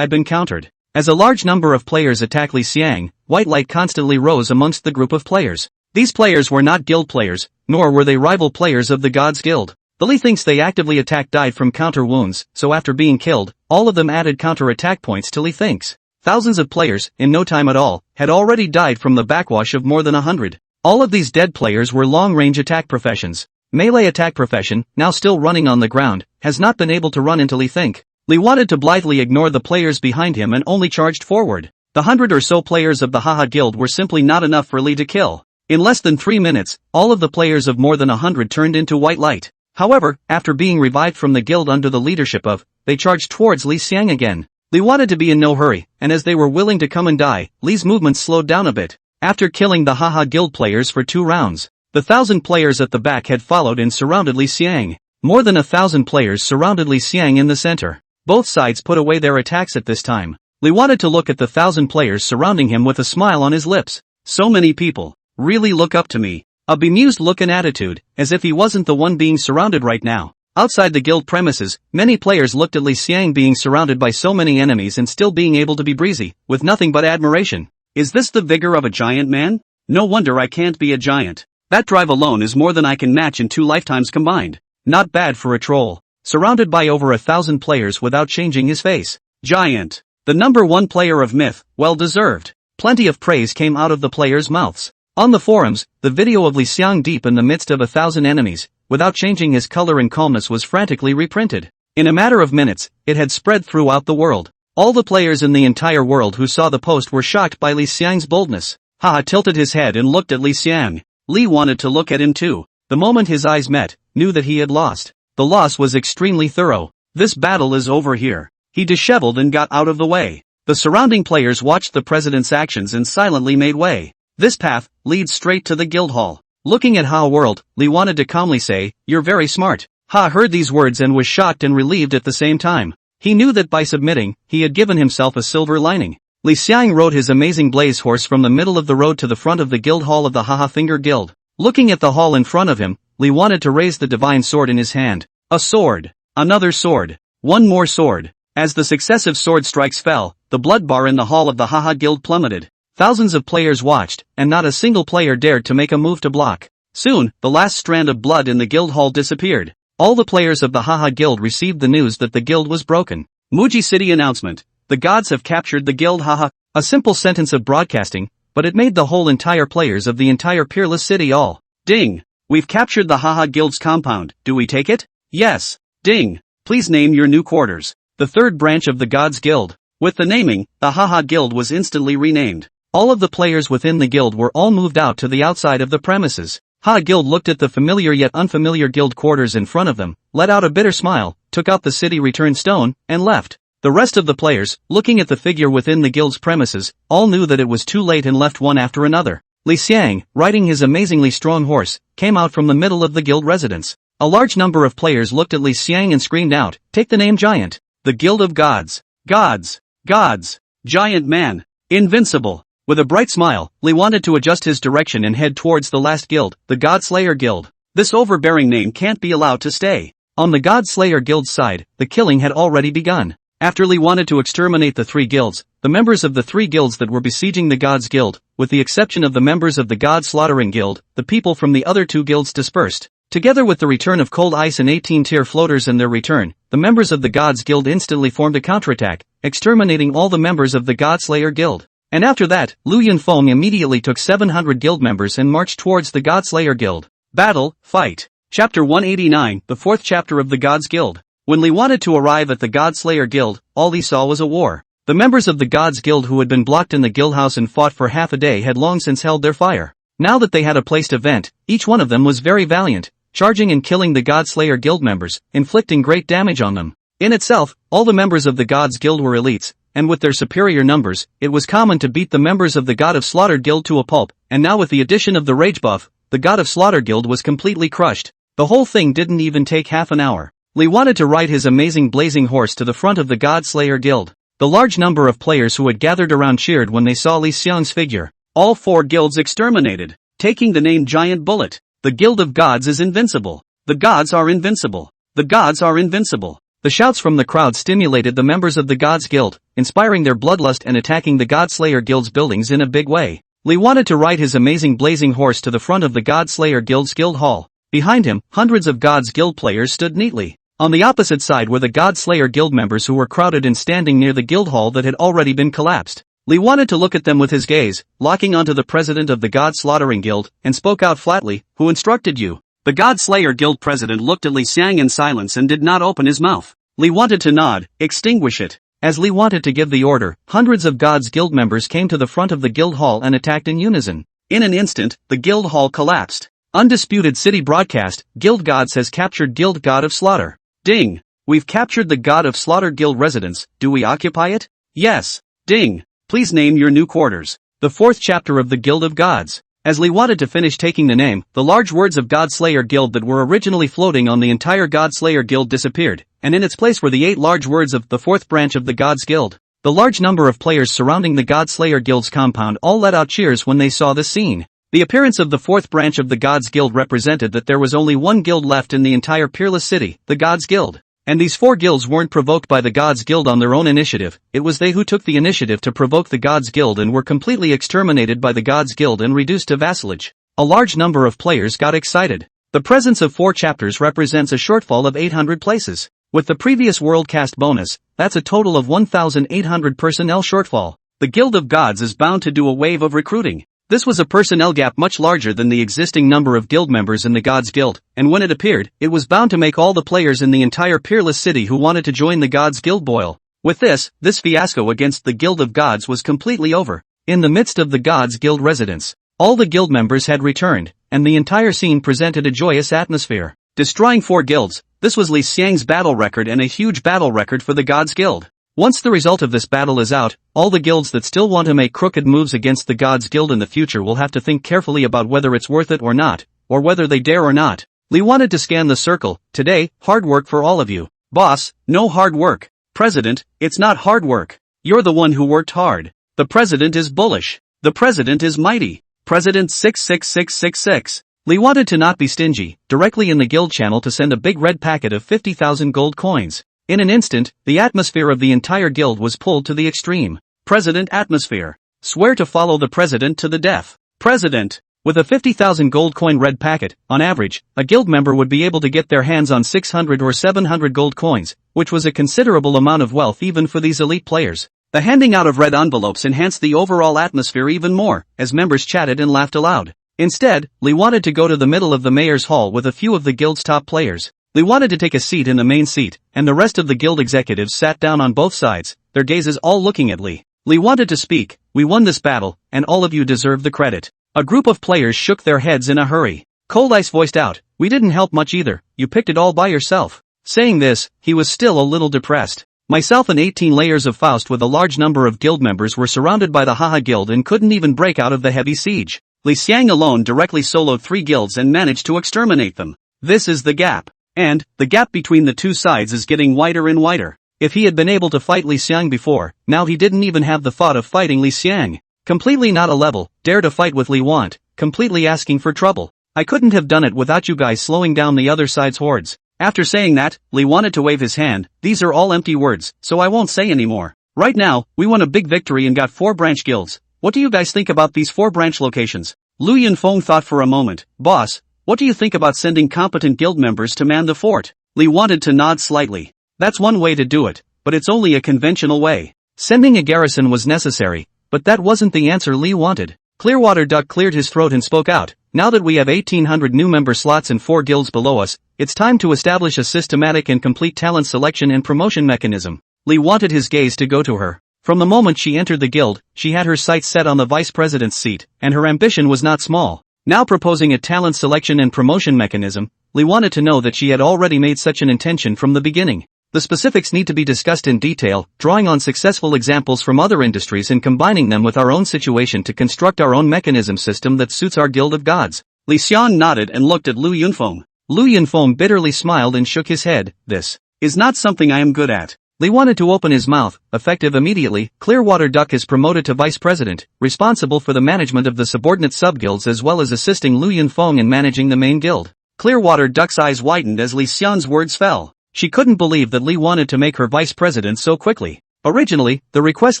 been countered. As a large number of players attacked Li Xiang, white light constantly rose amongst the group of players. These players were not guild players, nor were they rival players of the Gods Guild. The Li thinks they actively attacked died from counter wounds, so after being killed, all of them added counter attack points to Li thinks. Thousands of players, in no time at all, had already died from the backwash of more than 100. All of these dead players were long-range attack professions. Melee attack profession, now still running on the ground, has not been able to run into Li think. Li wanted to blithely ignore the players behind him and only charged forward. The 100 or so players of the Haha Guild were simply not enough for Li to kill. In less than 3 minutes, all of the players of more than 100 turned into white light. However, after being revived from the guild under the leadership of, they charged towards Li Xiang again. Li wanted to be in no hurry, and as they were willing to come and die, Li's movements slowed down a bit. After killing the Haha Guild players for 2 rounds, the 1,000 players at the back had followed and surrounded Li Xiang. More than 1,000 players surrounded Li Xiang in the center. Both sides put away their attacks at this time. Li wanted to look at the 1,000 players surrounding him with a smile on his lips. So many people really look up to me. A bemused look and attitude, as if he wasn't the one being surrounded right now. Outside the guild premises, many players looked at Li Xiang being surrounded by so many enemies and still being able to be breezy, with nothing but admiration. Is this the vigor of a giant man? No wonder I can't be a giant. That drive alone is more than I can match in 2 lifetimes combined. Not bad for a troll. Surrounded by over 1,000 players without changing his face. Giant. The number 1 player of myth, well deserved. Plenty of praise came out of the players' mouths. On the forums, the video of Li Xiang deep in the midst of 1,000 enemies, without changing his color and calmness was frantically reprinted. In a matter of minutes, it had spread throughout the world. All the players in the entire world who saw the post were shocked by Li Xiang's boldness. Haha tilted his head and looked at Li Xiang. Li wanted to look at him too. The moment his eyes met, knew that he had lost. The loss was extremely thorough. This battle is over here. He disheveled and got out of the way. The surrounding players watched the president's actions and silently made way. This path leads straight to the guild hall. Looking at Ha World, Li wanted to calmly say, "You're very smart." Ha heard these words and was shocked and relieved at the same time. He knew that by submitting, he had given himself a silver lining. Li Xiang rode his amazing blaze horse from the middle of the road to the front of the guild hall of the Haha Finger Guild. Looking at the hall in front of him, Li wanted to raise the divine sword in his hand. A sword. Another sword. One more sword. As the successive sword strikes fell, the blood bar in the hall of the Haha Guild plummeted. Thousands of players watched, and not a single player dared to make a move to block. Soon, the last strand of blood in the guild hall disappeared. All the players of the Haha Guild received the news that the guild was broken. Muji City announcement. The gods have captured the guild haha. A simple sentence of broadcasting, but it made the whole entire players of the entire peerless city all. Ding! We've captured the Haha Guild's compound, do we take it? Yes. Ding! Please name your new quarters. The third branch of the Gods Guild. With the naming, the Haha Guild was instantly renamed. All of the players within the guild were all moved out to the outside of the premises. Haha Guild looked at the familiar yet unfamiliar guild quarters in front of them, let out a bitter smile, took out the city return stone, and left. The rest of the players, looking at the figure within the guild's premises, all knew that it was too late and left one after another. Li Xiang, riding his amazingly strong horse, came out from the middle of the guild residence. A large number of players looked at Li Xiang and screamed out, "Take the name Giant! The Guild of Gods! Gods! Gods! Giant Man! Invincible!" With a bright smile, Li wanted to adjust his direction and head towards the last guild, the Godslayer Guild. This overbearing name can't be allowed to stay. On the Godslayer Guild's side, the killing had already begun. After Li wanted to exterminate the 3 guilds, the members of the 3 guilds that were besieging the Gods Guild, with the exception of the members of the God Slaughtering Guild, the people from the other 2 guilds dispersed. Together with the return of Cold Ice and 18-tier floaters and their return, the members of the Gods Guild instantly formed a counterattack, exterminating all the members of the Godslayer Guild. And after that, Lu Yunfeng immediately took 700 guild members and marched towards the Godslayer Guild. Battle, fight. Chapter 189, the 4th chapter of the Gods Guild. When Li wanted to arrive at the Godslayer Guild, all he saw was a war. The members of the Gods Guild who had been blocked in the guildhouse and fought for half a day had long since held their fire. Now that they had a place to vent, each one of them was very valiant, charging and killing the Godslayer Guild members, inflicting great damage on them. In itself, all the members of the Gods Guild were elites, and with their superior numbers, it was common to beat the members of the God of Slaughter Guild to a pulp, and now with the addition of the Rage buff, the God of Slaughter Guild was completely crushed. The whole thing didn't even take half an hour. Li wanted to ride his amazing blazing horse to the front of the Godslayer Guild. The large number of players who had gathered around cheered when they saw Li Xiang's figure. All 4 guilds exterminated, taking the name Giant Bullet. The Guild of Gods is invincible. The gods are invincible. The gods are invincible. The shouts from the crowd stimulated the members of the Gods Guild, inspiring their bloodlust and attacking the Godslayer Guild's buildings in a big way. Li wanted to ride his amazing blazing horse to the front of the Godslayer Guild's guild hall. Behind him, hundreds of Gods Guild players stood neatly. On the opposite side were the Godslayer Guild members who were crowded and standing near the guild hall that had already been collapsed. Li wanted to look at them with his gaze, locking onto the president of the God Slaughtering Guild, and spoke out flatly, "Who instructed you?" The Godslayer Guild president looked at Li Xiang in silence and did not open his mouth. Li wanted to nod, extinguish it. As Li wanted to give the order, hundreds of Gods Guild members came to the front of the guild hall and attacked in unison. In an instant, the guild hall collapsed. Undisputed city broadcast, Guild Gods has captured Guild God of Slaughter. Ding! We've captured the God of Slaughter Guild residence, do we occupy it? Yes. Ding! Please name your new quarters. The 4th chapter of the Guild of Gods. As Li wanted to finish taking the name, the large words of Godslayer Guild that were originally floating on the entire Godslayer Guild disappeared, and in its place were the 8 large words of the 4th branch of the Gods Guild. The large number of players surrounding the Godslayer Guild's compound all let out cheers when they saw this scene. The appearance of the 4th branch of the Gods Guild represented that there was only one guild left in the entire peerless city, the Gods Guild. And these 4 guilds weren't provoked by the Gods Guild on their own initiative, it was they who took the initiative to provoke the Gods Guild and were completely exterminated by the Gods Guild and reduced to vassalage. a large number of players got excited. The presence of 4 chapters represents a shortfall of 800 places. With the previous world cast bonus, that's a total of 1,800 personnel shortfall. The Guild of Gods is bound to do a wave of recruiting. This was a personnel gap much larger than the existing number of guild members in the Gods Guild, and when it appeared, it was bound to make all the players in the entire peerless city who wanted to join the Gods Guild boil. With this fiasco against the Guild of Gods was completely over. In the midst of the Gods Guild residence, all the guild members had returned, and the entire scene presented a joyous atmosphere. Destroying 4 guilds, this was Li Xiang's battle record and a huge battle record for the Gods Guild. Once the result of this battle is out, all the guilds that still want to make crooked moves against the Gods Guild in the future will have to think carefully about whether it's worth it or not, or whether they dare or not. Li wanted to scan the circle. Today, hard work for all of you. Boss, no hard work. President, it's not hard work. You're the one who worked hard. The president is bullish. The president is mighty. President 66666. Li wanted to not be stingy, directly in the guild channel to send a big red packet of 50,000 gold coins. In an instant, the atmosphere of the entire guild was pulled to the extreme. President atmosphere. Swear to follow the president to the death. President. With a 50,000 gold coin red packet, on average, a guild member would be able to get their hands on 600 or 700 gold coins, which was a considerable amount of wealth even for these elite players. The handing out of red envelopes enhanced the overall atmosphere even more, as members chatted and laughed aloud. Instead, Li wanted to go to the middle of the mayor's hall with a few of the guild's top players. Li wanted to take a seat in the main seat, and the rest of the guild executives sat down on both sides, their gazes all looking at Li. Li wanted to speak. We won this battle, and all of you deserve the credit. A group of players shook their heads in a hurry. Cold Ice voiced out, we didn't help much either, you picked it all by yourself. Saying this, he was still a little depressed. Myself and 18 layers of Faust with a large number of guild members were surrounded by the Haha Guild and couldn't even break out of the heavy siege. Li Xiang alone directly soloed 3 guilds and managed to exterminate them. This is the gap. And, the gap between the two sides is getting wider and wider. If he had been able to fight Li Xiang before, now he didn't even have the thought of fighting Li Xiang. Completely not a level, dare to fight with Li Want, completely asking for trouble. I couldn't have done it without you guys slowing down the other side's hordes. After saying that, Li wanted to wave his hand. These are all empty words, so I won't say anymore. Right now, we won a big victory and got 4 branch guilds. What do you guys think about these 4 branch locations? Lu Yunfeng thought for a moment. Boss, what do you think about sending competent guild members to man the fort? Li wanted to nod slightly. That's one way to do it, but it's only a conventional way. Sending a garrison was necessary, but that wasn't the answer Li wanted. Clearwater Duck cleared his throat and spoke out. Now that we have 1,800 new member slots and 4 guilds below us, it's time to establish a systematic and complete talent selection and promotion mechanism. Li wanted his gaze to go to her. From the moment she entered the guild, she had her sights set on the vice president's seat, and her ambition was not small. Now proposing a talent selection and promotion mechanism, Li wanted to know that she had already made such an intention from the beginning. The specifics need to be discussed in detail, drawing on successful examples from other industries and combining them with our own situation to construct our own mechanism system that suits our Guild of Gods. Li Xian nodded and looked at Lu Yunfeng. Lu Yunfeng bitterly smiled and shook his head. This is not something I am good at. Li wanted to open his mouth. Effective immediately, Clearwater Duck is promoted to vice president, responsible for the management of the subordinate subguilds as well as assisting Lu Yunfeng in managing the main guild. Clearwater Duck's eyes widened as Li Xian's words fell. She couldn't believe that Li wanted to make her vice president so quickly. Originally, the request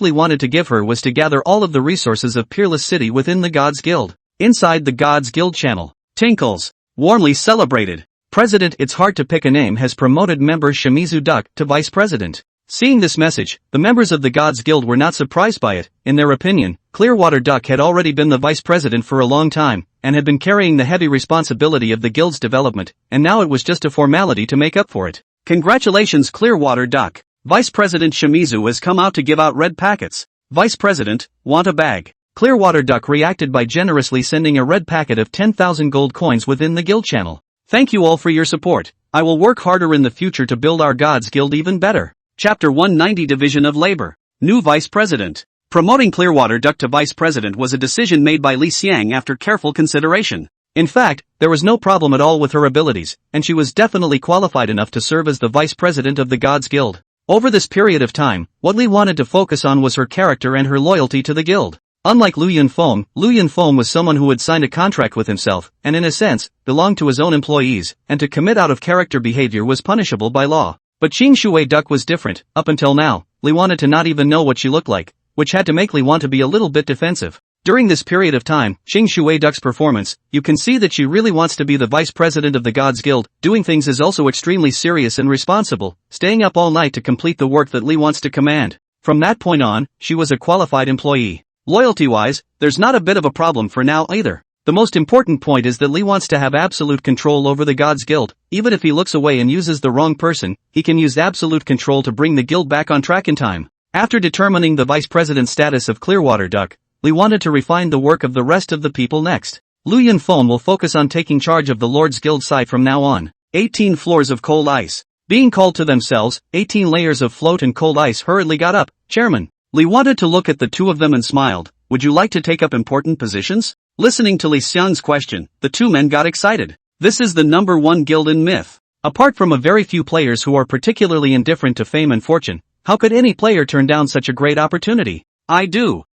Li wanted to give her was to gather all of the resources of Peerless City within the Gods Guild. Inside the Gods Guild channel, Tinkles warmly celebrated. President It's Hard to Pick a Name has promoted member Shimizu Duck to vice president. Seeing this message, the members of the Gods Guild were not surprised by it. In their opinion, Clearwater Duck had already been the vice president for a long time, and had been carrying the heavy responsibility of the guild's development, and now it was just a formality to make up for it. Congratulations Clearwater Duck. Vice President Shimizu has come out to give out red packets. Vice President, want a bag? Clearwater Duck reacted by generously sending a red packet of 10,000 gold coins within the guild channel. Thank you all for your support. I will work harder in the future to build our Gods Guild even better. Chapter 190 Division of Labor. New Vice President. Promoting Clearwater Duck to Vice President was a decision made by Li Xiang after careful consideration. In fact, there was no problem at all with her abilities, and she was definitely qualified enough to serve as the Vice President of the Gods Guild. Over this period of time, what Li wanted to focus on was her character and her loyalty to the guild. Unlike Lu Yunfeng was someone who had signed a contract with himself, and in a sense, belonged to his own employees, and to commit out of character behavior was punishable by law. But Qing Shui Duck was different. Up until now, Li wanted to not even know what she looked like, which had to make Li want to be a little bit defensive. During this period of time, Xing Shui Duck's performance, you can see that she really wants to be the vice president of the Gods Guild. Doing things is also extremely serious and responsible, staying up all night to complete the work that Lee wants to command. From that point on, she was a qualified employee. Loyalty-wise, there's not a bit of a problem for now either. The most important point is that Lee wants to have absolute control over the Gods Guild. Even if he looks away and uses the wrong person, he can use absolute control to bring the guild back on track in time. After determining the vice president status of Clearwater Duck, Lee wanted to refine the work of the rest of the people next. Lu Yunfeng will focus on taking charge of the Lord's Guild site from now on. 18 floors of cold ice. Being called to themselves, 18 layers of float and cold ice hurriedly got up. Chairman. Lee wanted to look at the two of them and smiled. Would you like to take up important positions? Listening to Li Xiang's question, the two men got excited. This is the number one guild in myth. Apart from a very few players who are particularly indifferent to fame and fortune, how could any player turn down such a great opportunity? I do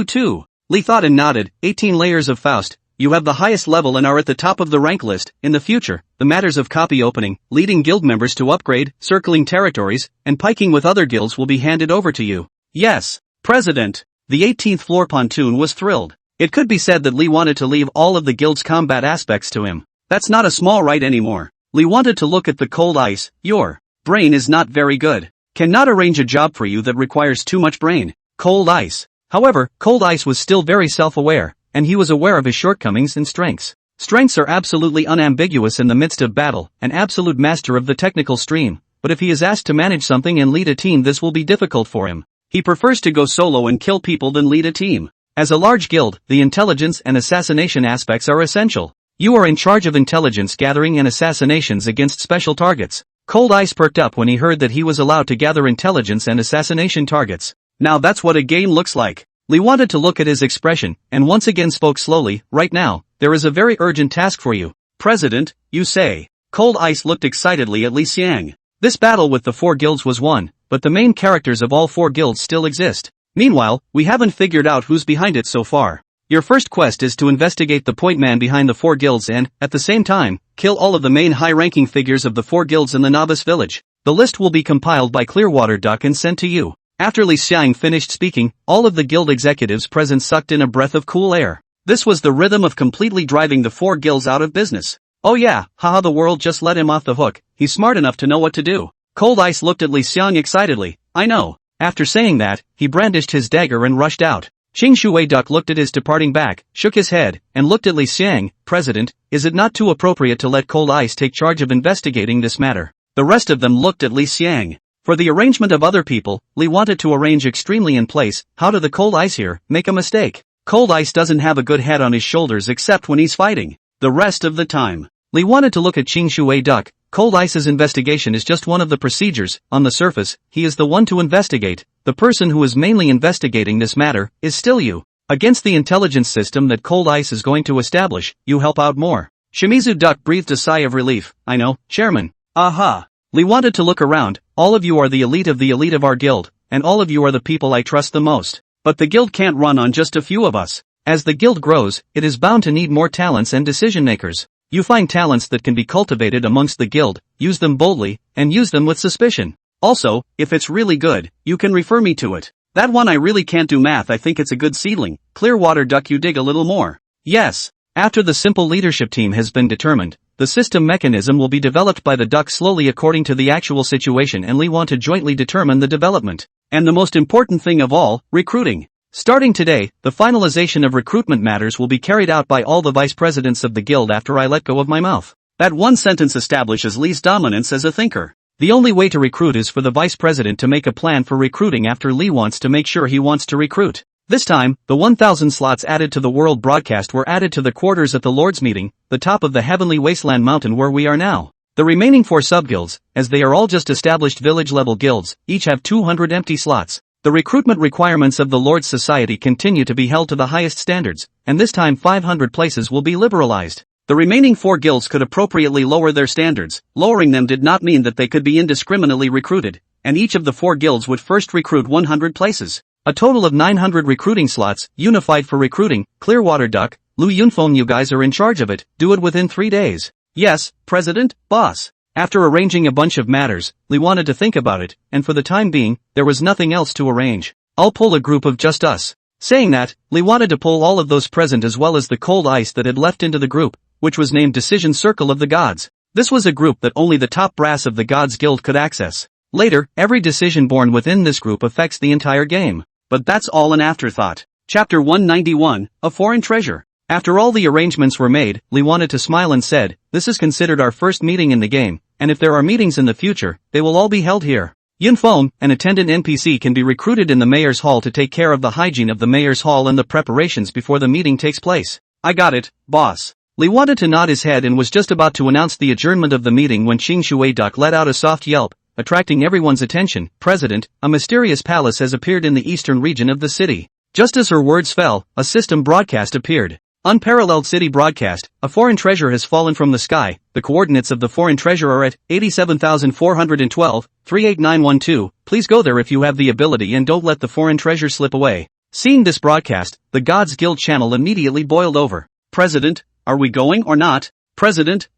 too. Lee thought and nodded. 18 layers of Faust. You have the highest level and are at the top of the rank list. In the future, the matters of copy opening, leading guild members to upgrade, circling territories, and piking with other guilds will be handed over to you. Yes, President. The 18th floor pontoon was thrilled. It could be said that Lee wanted to leave all of the guild's combat aspects to him. That's not a small right anymore. Lee wanted to look at the cold ice. Your brain is not very good. Cannot arrange a job for you that requires too much brain. Cold ice. However, Cold Ice was still very self-aware, and he was aware of his shortcomings and strengths. Strengths are absolutely unambiguous in the midst of battle, an absolute master of the technical stream, but if he is asked to manage something and lead a team, this will be difficult for him. He prefers to go solo and kill people than lead a team. As a large guild, the intelligence and assassination aspects are essential. You are in charge of intelligence gathering and assassinations against special targets. Cold Ice perked up when he heard that he was allowed to gather intelligence and assassination targets. Now that's what a game looks like. Lee wanted to look at his expression, and once again spoke slowly. Right now, there is a very urgent task for you. President, you say. Cold Ice looked excitedly at Li Xiang. This battle with the four guilds was won, but the main characters of all four guilds still exist. Meanwhile, we haven't figured out who's behind it so far. Your first quest is to investigate the point man behind the four guilds and, at the same time, kill all of the main high-ranking figures of the four guilds in the novice village. The list will be compiled by Clearwater Duck and sent to you. After Li Xiang finished speaking, all of the guild executives present sucked in a breath of cool air. This was the rhythm of completely driving the four guilds out of business. Oh yeah, haha, the world just let him off the hook. He's smart enough to know what to do. Cold Ice looked at Li Xiang excitedly. I know. After saying that, he brandished his dagger and rushed out. Xing Shui Duck looked at his departing back, shook his head, and looked at Li Xiang. President, is it not too appropriate to let Cold Ice take charge of investigating this matter? The rest of them looked at Li Xiang. For the arrangement of other people, Lee wanted to arrange extremely in place. How did the Cold Ice here make a mistake? Cold Ice doesn't have a good head on his shoulders except when he's fighting. The rest of the time, Lee wanted to look at Xing Shui Duck. Cold Ice's investigation is just one of the procedures. On the surface, he is the one to investigate. The person who is mainly investigating this matter is still you. Against the intelligence system that Cold Ice is going to establish, you help out more. Shimizu Duck breathed a sigh of relief. I know, Chairman. Aha. Lee wanted to look around. All of you are the elite of our guild, and all of you are the people I trust the most. But the guild can't run on just a few of us. As the guild grows, it is bound to need more talents and decision makers. You find talents that can be cultivated amongst the guild, use them boldly, and use them with suspicion. Also, if it's really good, you can refer me to it. That one I really can't do math, I think it's a good seedling. Clearwater Duck, you dig a little more. Yes. After the simple leadership team has been determined, the system mechanism will be developed by the duck slowly according to the actual situation, and Lee want to jointly determine the development. And the most important thing of all, recruiting. Starting today, the finalization of recruitment matters will be carried out by all the vice presidents of the guild after I let go of my mouth. That one sentence establishes Lee's dominance as a thinker. The only way to recruit is for the vice president to make a plan for recruiting after Lee wants to make sure he wants to recruit. This time, the 1,000 slots added to the world broadcast were added to the quarters at the Lord's meeting, the top of the heavenly wasteland mountain where we are now. The remaining 4 subguilds, as they are all just established village-level guilds, each have 200 empty slots. The recruitment requirements of the Lord's Society continue to be held to the highest standards, and this time 500 places will be liberalized. The remaining 4 guilds could appropriately lower their standards. Lowering them did not mean that they could be indiscriminately recruited, and each of the 4 guilds would first recruit 100 places. A total of 900 recruiting slots, unified for recruiting. Clearwater Duck, Lu Yunfeng, you guys are in charge of it. Do it within 3 days. Yes, President, boss. After arranging a bunch of matters, Lee wanted to think about it, and for the time being, there was nothing else to arrange. I'll pull a group of just us. Saying that, Lee wanted to pull all of those present as well as the cold ice that had left into the group, which was named Decision Circle of the Gods. This was a group that only the top brass of the Gods Guild could access. Later, every decision born within this group affects the entire game. But that's all an afterthought. Chapter 191, A Foreign Treasure. After all the arrangements were made, Lee wanted to smile and said, "This is considered our first meeting in the game, and if there are meetings in the future, they will all be held here." Yunfeng, an attendant NPC, can be recruited in the mayor's hall to take care of the hygiene of the mayor's hall and the preparations before the meeting takes place. "I got it, boss." Lee wanted to nod his head and was just about to announce the adjournment of the meeting when Xing Shuai-duck let out a soft yelp, attracting everyone's attention. "President, a mysterious palace has appeared in the eastern region of the city." Just as her words fell, a system broadcast appeared. Unparalleled city broadcast, a foreign treasure has fallen from the sky. The coordinates of the foreign treasure are at 87,412, 38912. Please go there if you have the ability and don't let the foreign treasure slip away. Seeing this broadcast, the Gods Guild channel immediately boiled over. "President, are we going or not? President,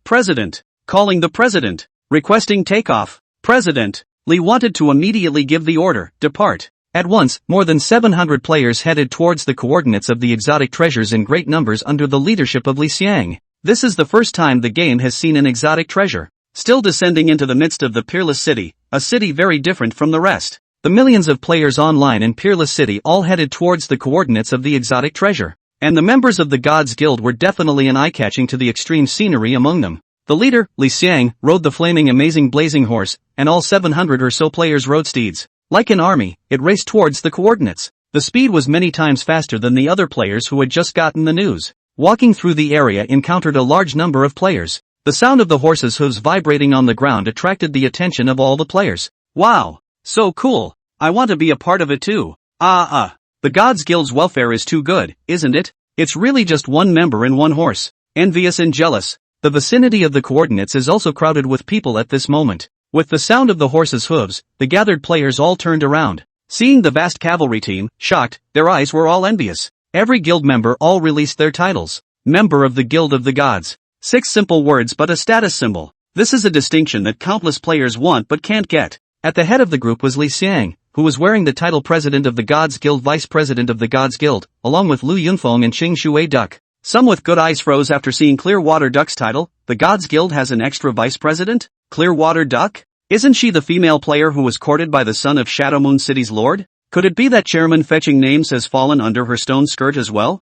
calling the president, requesting takeoff. President." Lee wanted to immediately give the order, "Depart." At once, more than 700 players headed towards the coordinates of the exotic treasures in great numbers under the leadership of Li Xiang. This is the first time the game has seen an exotic treasure. Still descending into the midst of the Peerless City, a city very different from the rest. The millions of players online in Peerless City all headed towards the coordinates of the exotic treasure. And the members of the Gods Guild were definitely an eye-catching to the extreme scenery among them. The leader, Li Xiang, rode the flaming amazing blazing horse, and all 700 or so players rode steeds. Like an army, it raced towards the coordinates. The speed was many times faster than the other players who had just gotten the news. Walking through the area encountered a large number of players. The sound of the horse's hooves vibrating on the ground attracted the attention of all the players. "Wow! So cool! I want to be a part of it too. The Gods Guild's welfare is too good, isn't it? It's really just one member and one horse. Envious and jealous." The vicinity of the coordinates is also crowded with people at this moment. With the sound of the horse's hooves, the gathered players all turned around. Seeing the vast cavalry team, shocked, their eyes were all envious. Every guild member all released their titles. Member of the Guild of the Gods. 6 simple words but a status symbol. This is a distinction that countless players want but can't get. At the head of the group was Li Xiang, who was wearing the title President of the Gods Guild, Vice President of the Gods Guild, along with Lu Yunfeng and Xing Shuai-duck. Some with good eyes froze after seeing Clearwater Duck's title. The Gods Guild has an extra vice president? Clearwater Duck? Isn't she the female player who was courted by the son of Shadow Moon City's lord? Could it be that chairman fetching names has fallen under her stone skirt as well?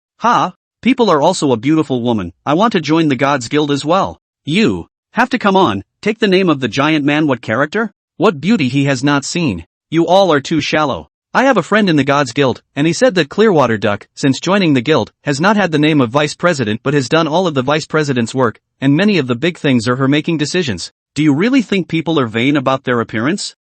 People are also a beautiful woman. I want to join the Gods Guild as well. You have to come on, take the name of the giant man. What character? What beauty he has not seen. You all are too shallow. I have a friend in the Gods Guild, and he said that Clearwater Duck, since joining the guild, has not had the name of vice president but has done all of the vice president's work, and many of the big things are her making decisions. Do you really think people are vain about their appearance?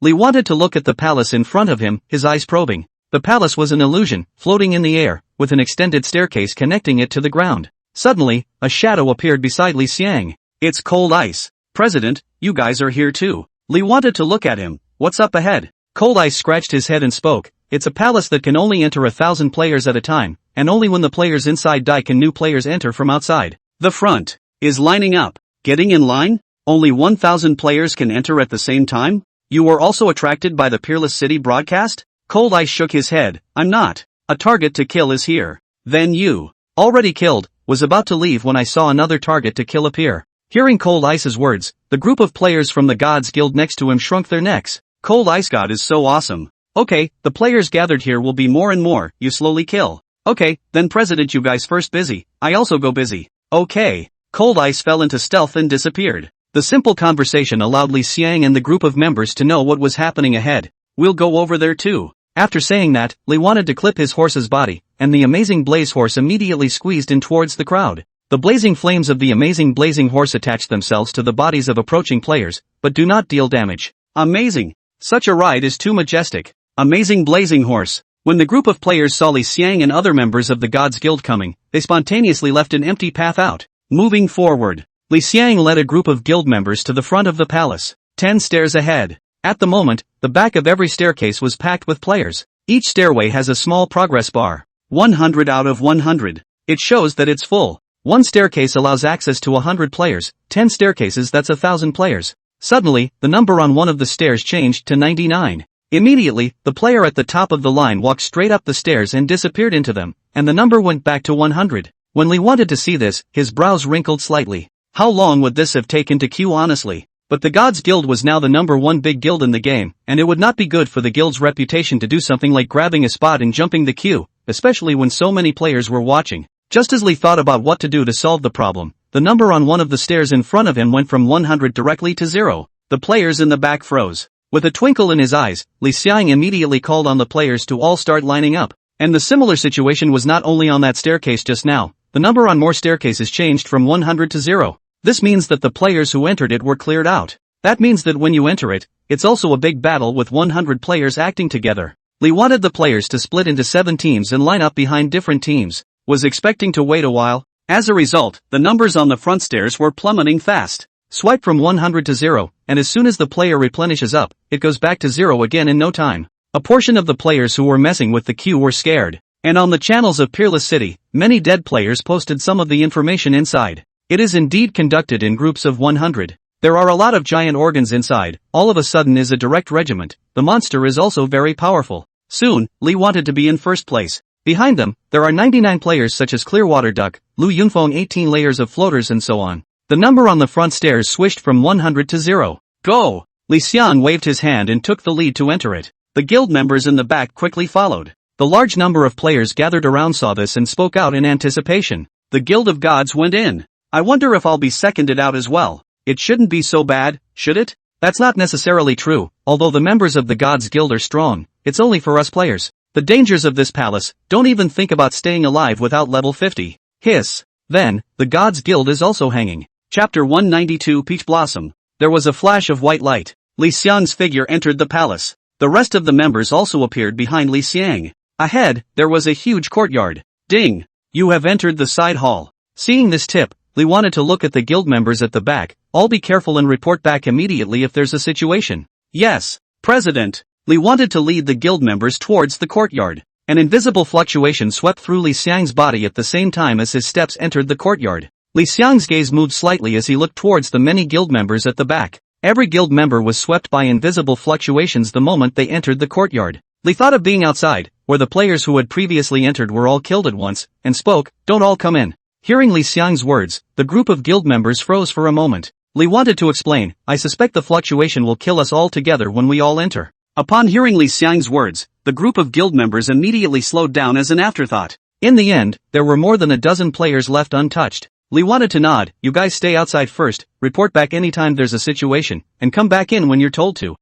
Lee wanted to look at the palace in front of him, his eyes probing. The palace was an illusion, floating in the air, with an extended staircase connecting it to the ground. Suddenly, a shadow appeared beside Li Xiang. "It's Cold Ice. President, you guys are here too." Lee wanted to look at him. "What's up ahead?" Cold Ice scratched his head and spoke. "It's a palace that can only enter 1,000 players at a time, and only when the players inside die can new players enter from outside. The front is lining up. Getting in line? Only 1,000 players can enter at the same time? You were also attracted by the Peerless City broadcast?" Cold Ice shook his head. "I'm not. A target to kill is here." "Then you already killed." Was about to leave when I saw another target to kill appear. Hearing Cold Ice's words, the group of players from the Gods Guild next to him shrunk their necks. Cold Ice God is so awesome. "Okay, the players gathered here will be more and more. You slowly kill." "Okay, then President, you guys first busy. I also go busy." "Okay." Cold Ice fell into stealth and disappeared. The simple conversation allowed Li Xiang and the group of members to know what was happening ahead. "We'll go over there too." After saying that, Li wanted to clip his horse's body, and the amazing blaze horse immediately squeezed in towards the crowd. The blazing flames of the amazing blazing horse attach themselves to the bodies of approaching players, but do not deal damage. Amazing! Such a ride is too majestic. Amazing blazing horse. When the group of players saw Li Xiang and other members of the Gods Guild coming, they spontaneously left an empty path out. Moving forward, Li Xiang led a group of guild members to the front of the palace. 10 stairs ahead. At the moment, the back of every staircase was packed with players. Each stairway has a small progress bar. 100 out of 100. It shows that it's full. One staircase allows access to 100 players, 10 staircases that's 1,000 players. Suddenly, the number on one of the stairs changed to 99. Immediately, the player at the top of the line walked straight up the stairs and disappeared into them, and the number went back to 100. When Lee wanted to see this, his brows wrinkled slightly. How long would this have taken to queue honestly? But the Gods Guild was now the number one big guild in the game, and it would not be good for the guild's reputation to do something like grabbing a spot and jumping the queue, especially when so many players were watching. Just as Lee thought about what to do to solve the problem, the number on one of the stairs in front of him went from 100 directly to 0. The players in the back froze. With a twinkle in his eyes, Lee Xiang immediately called on the players to all start lining up. And the similar situation was not only on that staircase just now, the number on more staircases changed from 100 to 0. This means that the players who entered it were cleared out. That means that when you enter it, it's also a big battle with 100 players acting together. Lee wanted the players to split into 7 teams and line up behind different teams, was expecting to wait a while. As a result, the numbers on the front stairs were plummeting fast. Swipe from 100 to 0, and as soon as the player replenishes up, it goes back to 0 again in no time. A portion of the players who were messing with the queue were scared, and on the channels of Peerless City, many dead players posted some of the information inside. It is indeed conducted in groups of 100. There are a lot of giant organs inside. All of a sudden is a direct regiment. The monster is also very powerful. Soon, Lee wanted to be in first place. Behind them, there are 99 players such as Clearwater Duck, Lu Yunfeng 18 layers of floaters and so on. The number on the front stairs swished from 100 to 0. Go! Li Xian waved his hand and took the lead to enter it. The guild members in the back quickly followed. The large number of players gathered around saw this and spoke out in anticipation. The Guild of Gods went in. I wonder if I'll be seconded out as well. It shouldn't be so bad, should it? That's not necessarily true, although the members of the Gods Guild are strong, it's only for us players. The dangers of this palace, don't even think about staying alive without level 50. Hiss. Then, the Gods Guild is also hanging. Chapter 192 Peach Blossom. There was a flash of white light. Li Xiang's figure entered the palace. The rest of the members also appeared behind Li Xiang. Ahead, there was a huge courtyard. Ding! You have entered the side hall. Seeing this tip, Li wanted to look at the guild members at the back. All be careful and report back immediately if there's a situation. Yes, President. Li wanted to lead the guild members towards the courtyard. An invisible fluctuation swept through Li Xiang's body at the same time as his steps entered the courtyard. Li Xiang's gaze moved slightly as he looked towards the many guild members at the back. Every guild member was swept by invisible fluctuations the moment they entered the courtyard. Li thought of being outside, where the players who had previously entered were all killed at once, and spoke, "Don't all come in." Hearing Li Xiang's words, the group of guild members froze for a moment. Li wanted to explain, "I suspect the fluctuation will kill us all together when we all enter." Upon hearing Li Xiang's words, the group of guild members immediately slowed down as an afterthought. In the end, there were more than a dozen players left untouched. Li wanted to nod, "You guys stay outside first, report back anytime there's a situation, and come back in when you're told to."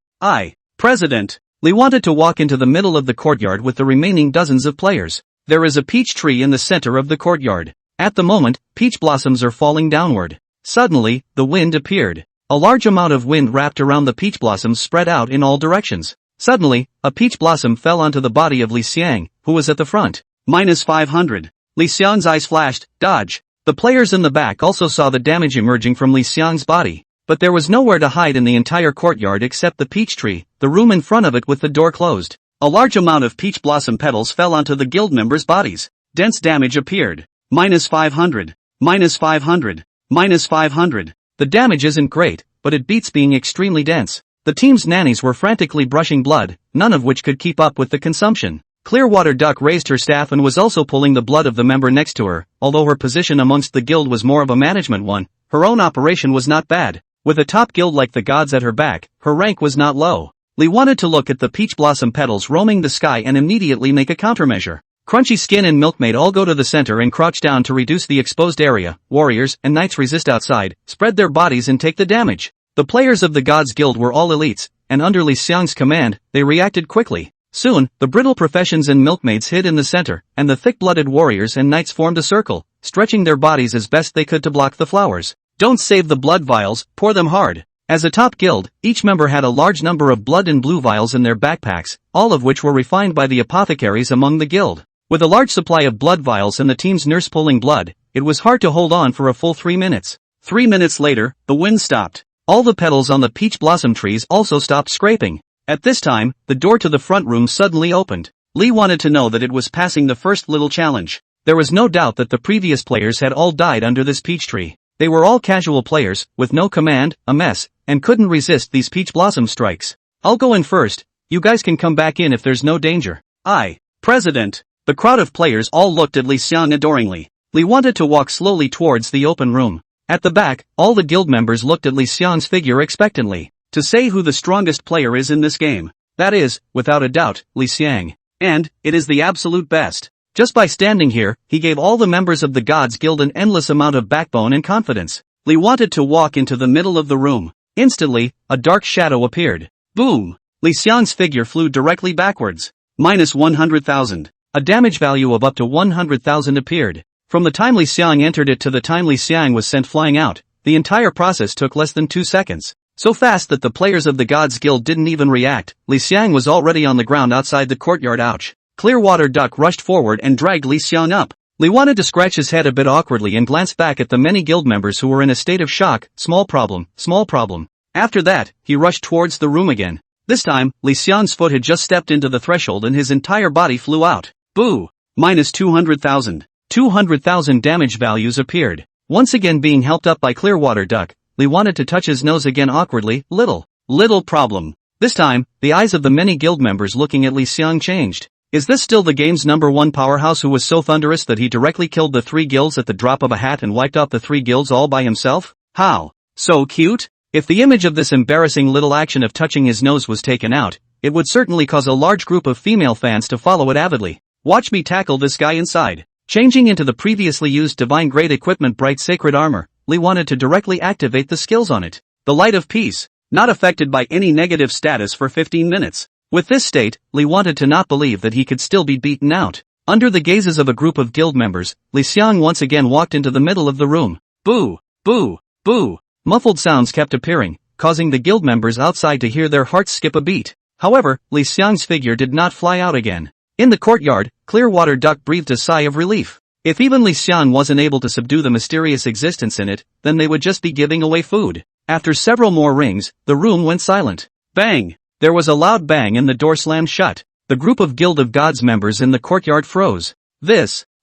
President. Li wanted to walk into the middle of the courtyard with the remaining dozens of players. There is a peach tree in the center of the courtyard. At the moment, peach blossoms are falling downward. Suddenly, the wind appeared. A large amount of wind wrapped around the peach blossoms spread out in all directions. Suddenly, a peach blossom fell onto the body of Li Xiang, who was at the front. -500. Li Xiang's eyes flashed, dodge. The players in the back also saw the damage emerging from Li Xiang's body. But there was nowhere to hide in the entire courtyard except the peach tree, the room in front of it with the door closed. A large amount of peach blossom petals fell onto the guild members' bodies. Dense damage appeared. -500. -500. -500. The damage isn't great, but it beats being extremely dense. The team's nannies were frantically brushing blood, none of which could keep up with the consumption. Clearwater Duck raised her staff and was also pulling the blood of the member next to her. Although her position amongst the guild was more of a management one, her own operation was not bad. With a top guild like the gods at her back, her rank was not low. Li wanted to look at the peach blossom petals roaming the sky and immediately make a countermeasure. Crunchy Skin and Milkmaid all go to the center and crouch down to reduce the exposed area. Warriors and knights resist outside, spread their bodies and take the damage. The players of the Gods Guild were all elites, and under Li Xiang's command, they reacted quickly. Soon, the brittle professions and milkmaids hid in the center, and the thick-blooded warriors and knights formed a circle, stretching their bodies as best they could to block the flowers. Don't save the blood vials, pour them hard. As a top guild, each member had a large number of blood and blue vials in their backpacks, all of which were refined by the apothecaries among the guild. With a large supply of blood vials and the team's nurse pulling blood, it was hard to hold on for a full 3 minutes. 3 minutes later, the wind stopped. All the petals on the peach blossom trees also stopped scraping. At this time, the door to the front room suddenly opened. Li wanted to know that it was passing the first little challenge. There was no doubt that the previous players had all died under this peach tree. They were all casual players, with no command, a mess, and couldn't resist these peach blossom strikes. I'll go in first. You guys can come back in if there's no danger. President. The crowd of players all looked at Li Xiang adoringly. Li wanted to walk slowly towards the open room. At the back, all the guild members looked at Li Xiang's figure expectantly. To say who the strongest player is in this game. That is, without a doubt, Li Xiang. And, it is the absolute best. Just by standing here, he gave all the members of the Gods Guild an endless amount of backbone and confidence. Li wanted to walk into the middle of the room. Instantly, a dark shadow appeared. Boom! Li Xiang's figure flew directly backwards. Minus 100,000. A damage value of up to 100,000 appeared. From the time Li Xiang entered it to the time Li Xiang was sent flying out, the entire process took less than 2 seconds. So fast that the players of the Gods Guild didn't even react. Li Xiang was already on the ground outside the courtyard. Ouch. Clearwater Duck rushed forward and dragged Li Xiang up. Li wanted to scratch his head a bit awkwardly and glanced back at the many guild members who were in a state of shock. Small problem, small problem. After that, he rushed towards the room again. This time, Li Xiang's foot had just stepped into the threshold and his entire body flew out. Boo! Minus 200,000. 200,000 damage values appeared. Once again being helped up by Clearwater Duck, Li wanted to touch his nose again awkwardly. Little problem. This time, the eyes of the many guild members looking at Li Xiang changed. Is this still the game's #1 powerhouse who was so thunderous that he directly killed the 3 guilds at the drop of a hat and wiped out the 3 guilds all by himself? How? So cute? If the image of this embarrassing little action of touching his nose was taken out, it would certainly cause a large group of female fans to follow it avidly. Watch me tackle this guy inside. Changing into the previously used divine grade equipment bright sacred armor, Li wanted to directly activate the skills on it. The light of peace, not affected by any negative status for 15 minutes. With this state, Li wanted to not believe that he could still be beaten out. Under the gazes of a group of guild members, Li Xiang once again walked into the middle of the room. Boo! Boo! Boo! Muffled sounds kept appearing, causing the guild members outside to hear their hearts skip a beat. However, Li Xiang's figure did not fly out again. In the courtyard, Clearwater Duck breathed a sigh of relief. If even Li Xiang wasn't able to subdue the mysterious existence in it, then they would just be giving away food. After several more rings, the room went silent. Bang! There was a loud bang and the door slammed shut. The group of Guild of Gods members in the courtyard froze.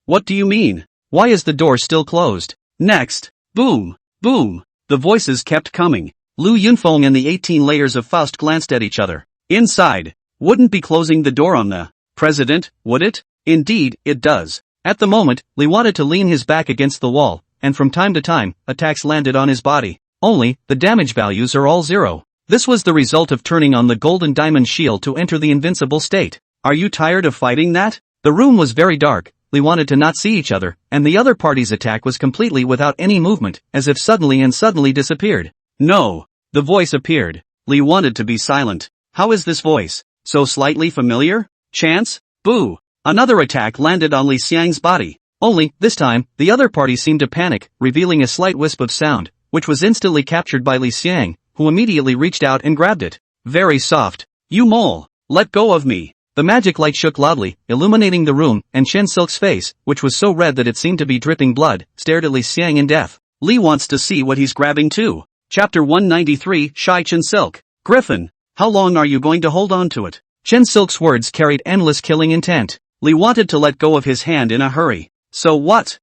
What do you mean? Why is the door still closed? Next! Boom! Boom! The voices kept coming. Lu Yunfeng and the 18 layers of Faust glanced at each other. Inside. Wouldn't be closing the door on the President, would it? Indeed, it does. At the moment, Li wanted to lean his back against the wall, and from time to time, attacks landed on his body. Only, the damage values are all 0. This was the result of turning on the golden diamond shield to enter the invincible state. Are you tired of fighting that? The room was very dark, Li wanted to not see each other, and the other party's attack was completely without any movement, as if suddenly disappeared. No. The voice appeared. Li wanted to be silent. How is this voice? So slightly familiar? Chance? Boo! Another attack landed on Li Xiang's body. Only, this time, the other party seemed to panic, revealing a slight wisp of sound, which was instantly captured by Li Xiang, who immediately reached out and grabbed it. Very soft. You mole! Let go of me! The magic light shook loudly, illuminating the room, and Chen Silk's face, which was so red that it seemed to be dripping blood, stared at Li Xiang in death. Li wants to see what he's grabbing too. Chapter 193, Shy Chen Silk. Griffin, how long are you going to hold on to it? Chen Silk's words carried endless killing intent. Li wanted to let go of his hand in a hurry. So what?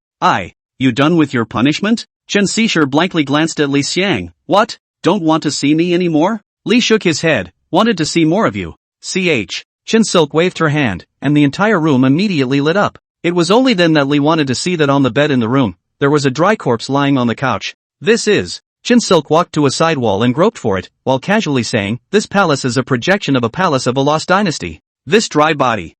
You done with your punishment? Chen Xishir blankly glanced at Li Xiang. What? Don't want to see me anymore? Li shook his head. Wanted to see more of you. Ch. Chen Silk waved her hand, and the entire room immediately lit up. It was only then that Li wanted to see that on the bed in the room, there was a dry corpse lying on the couch. This is. Chen Silk walked to a side wall and groped for it, while casually saying, this palace is a projection of a palace of a lost dynasty. This dry body.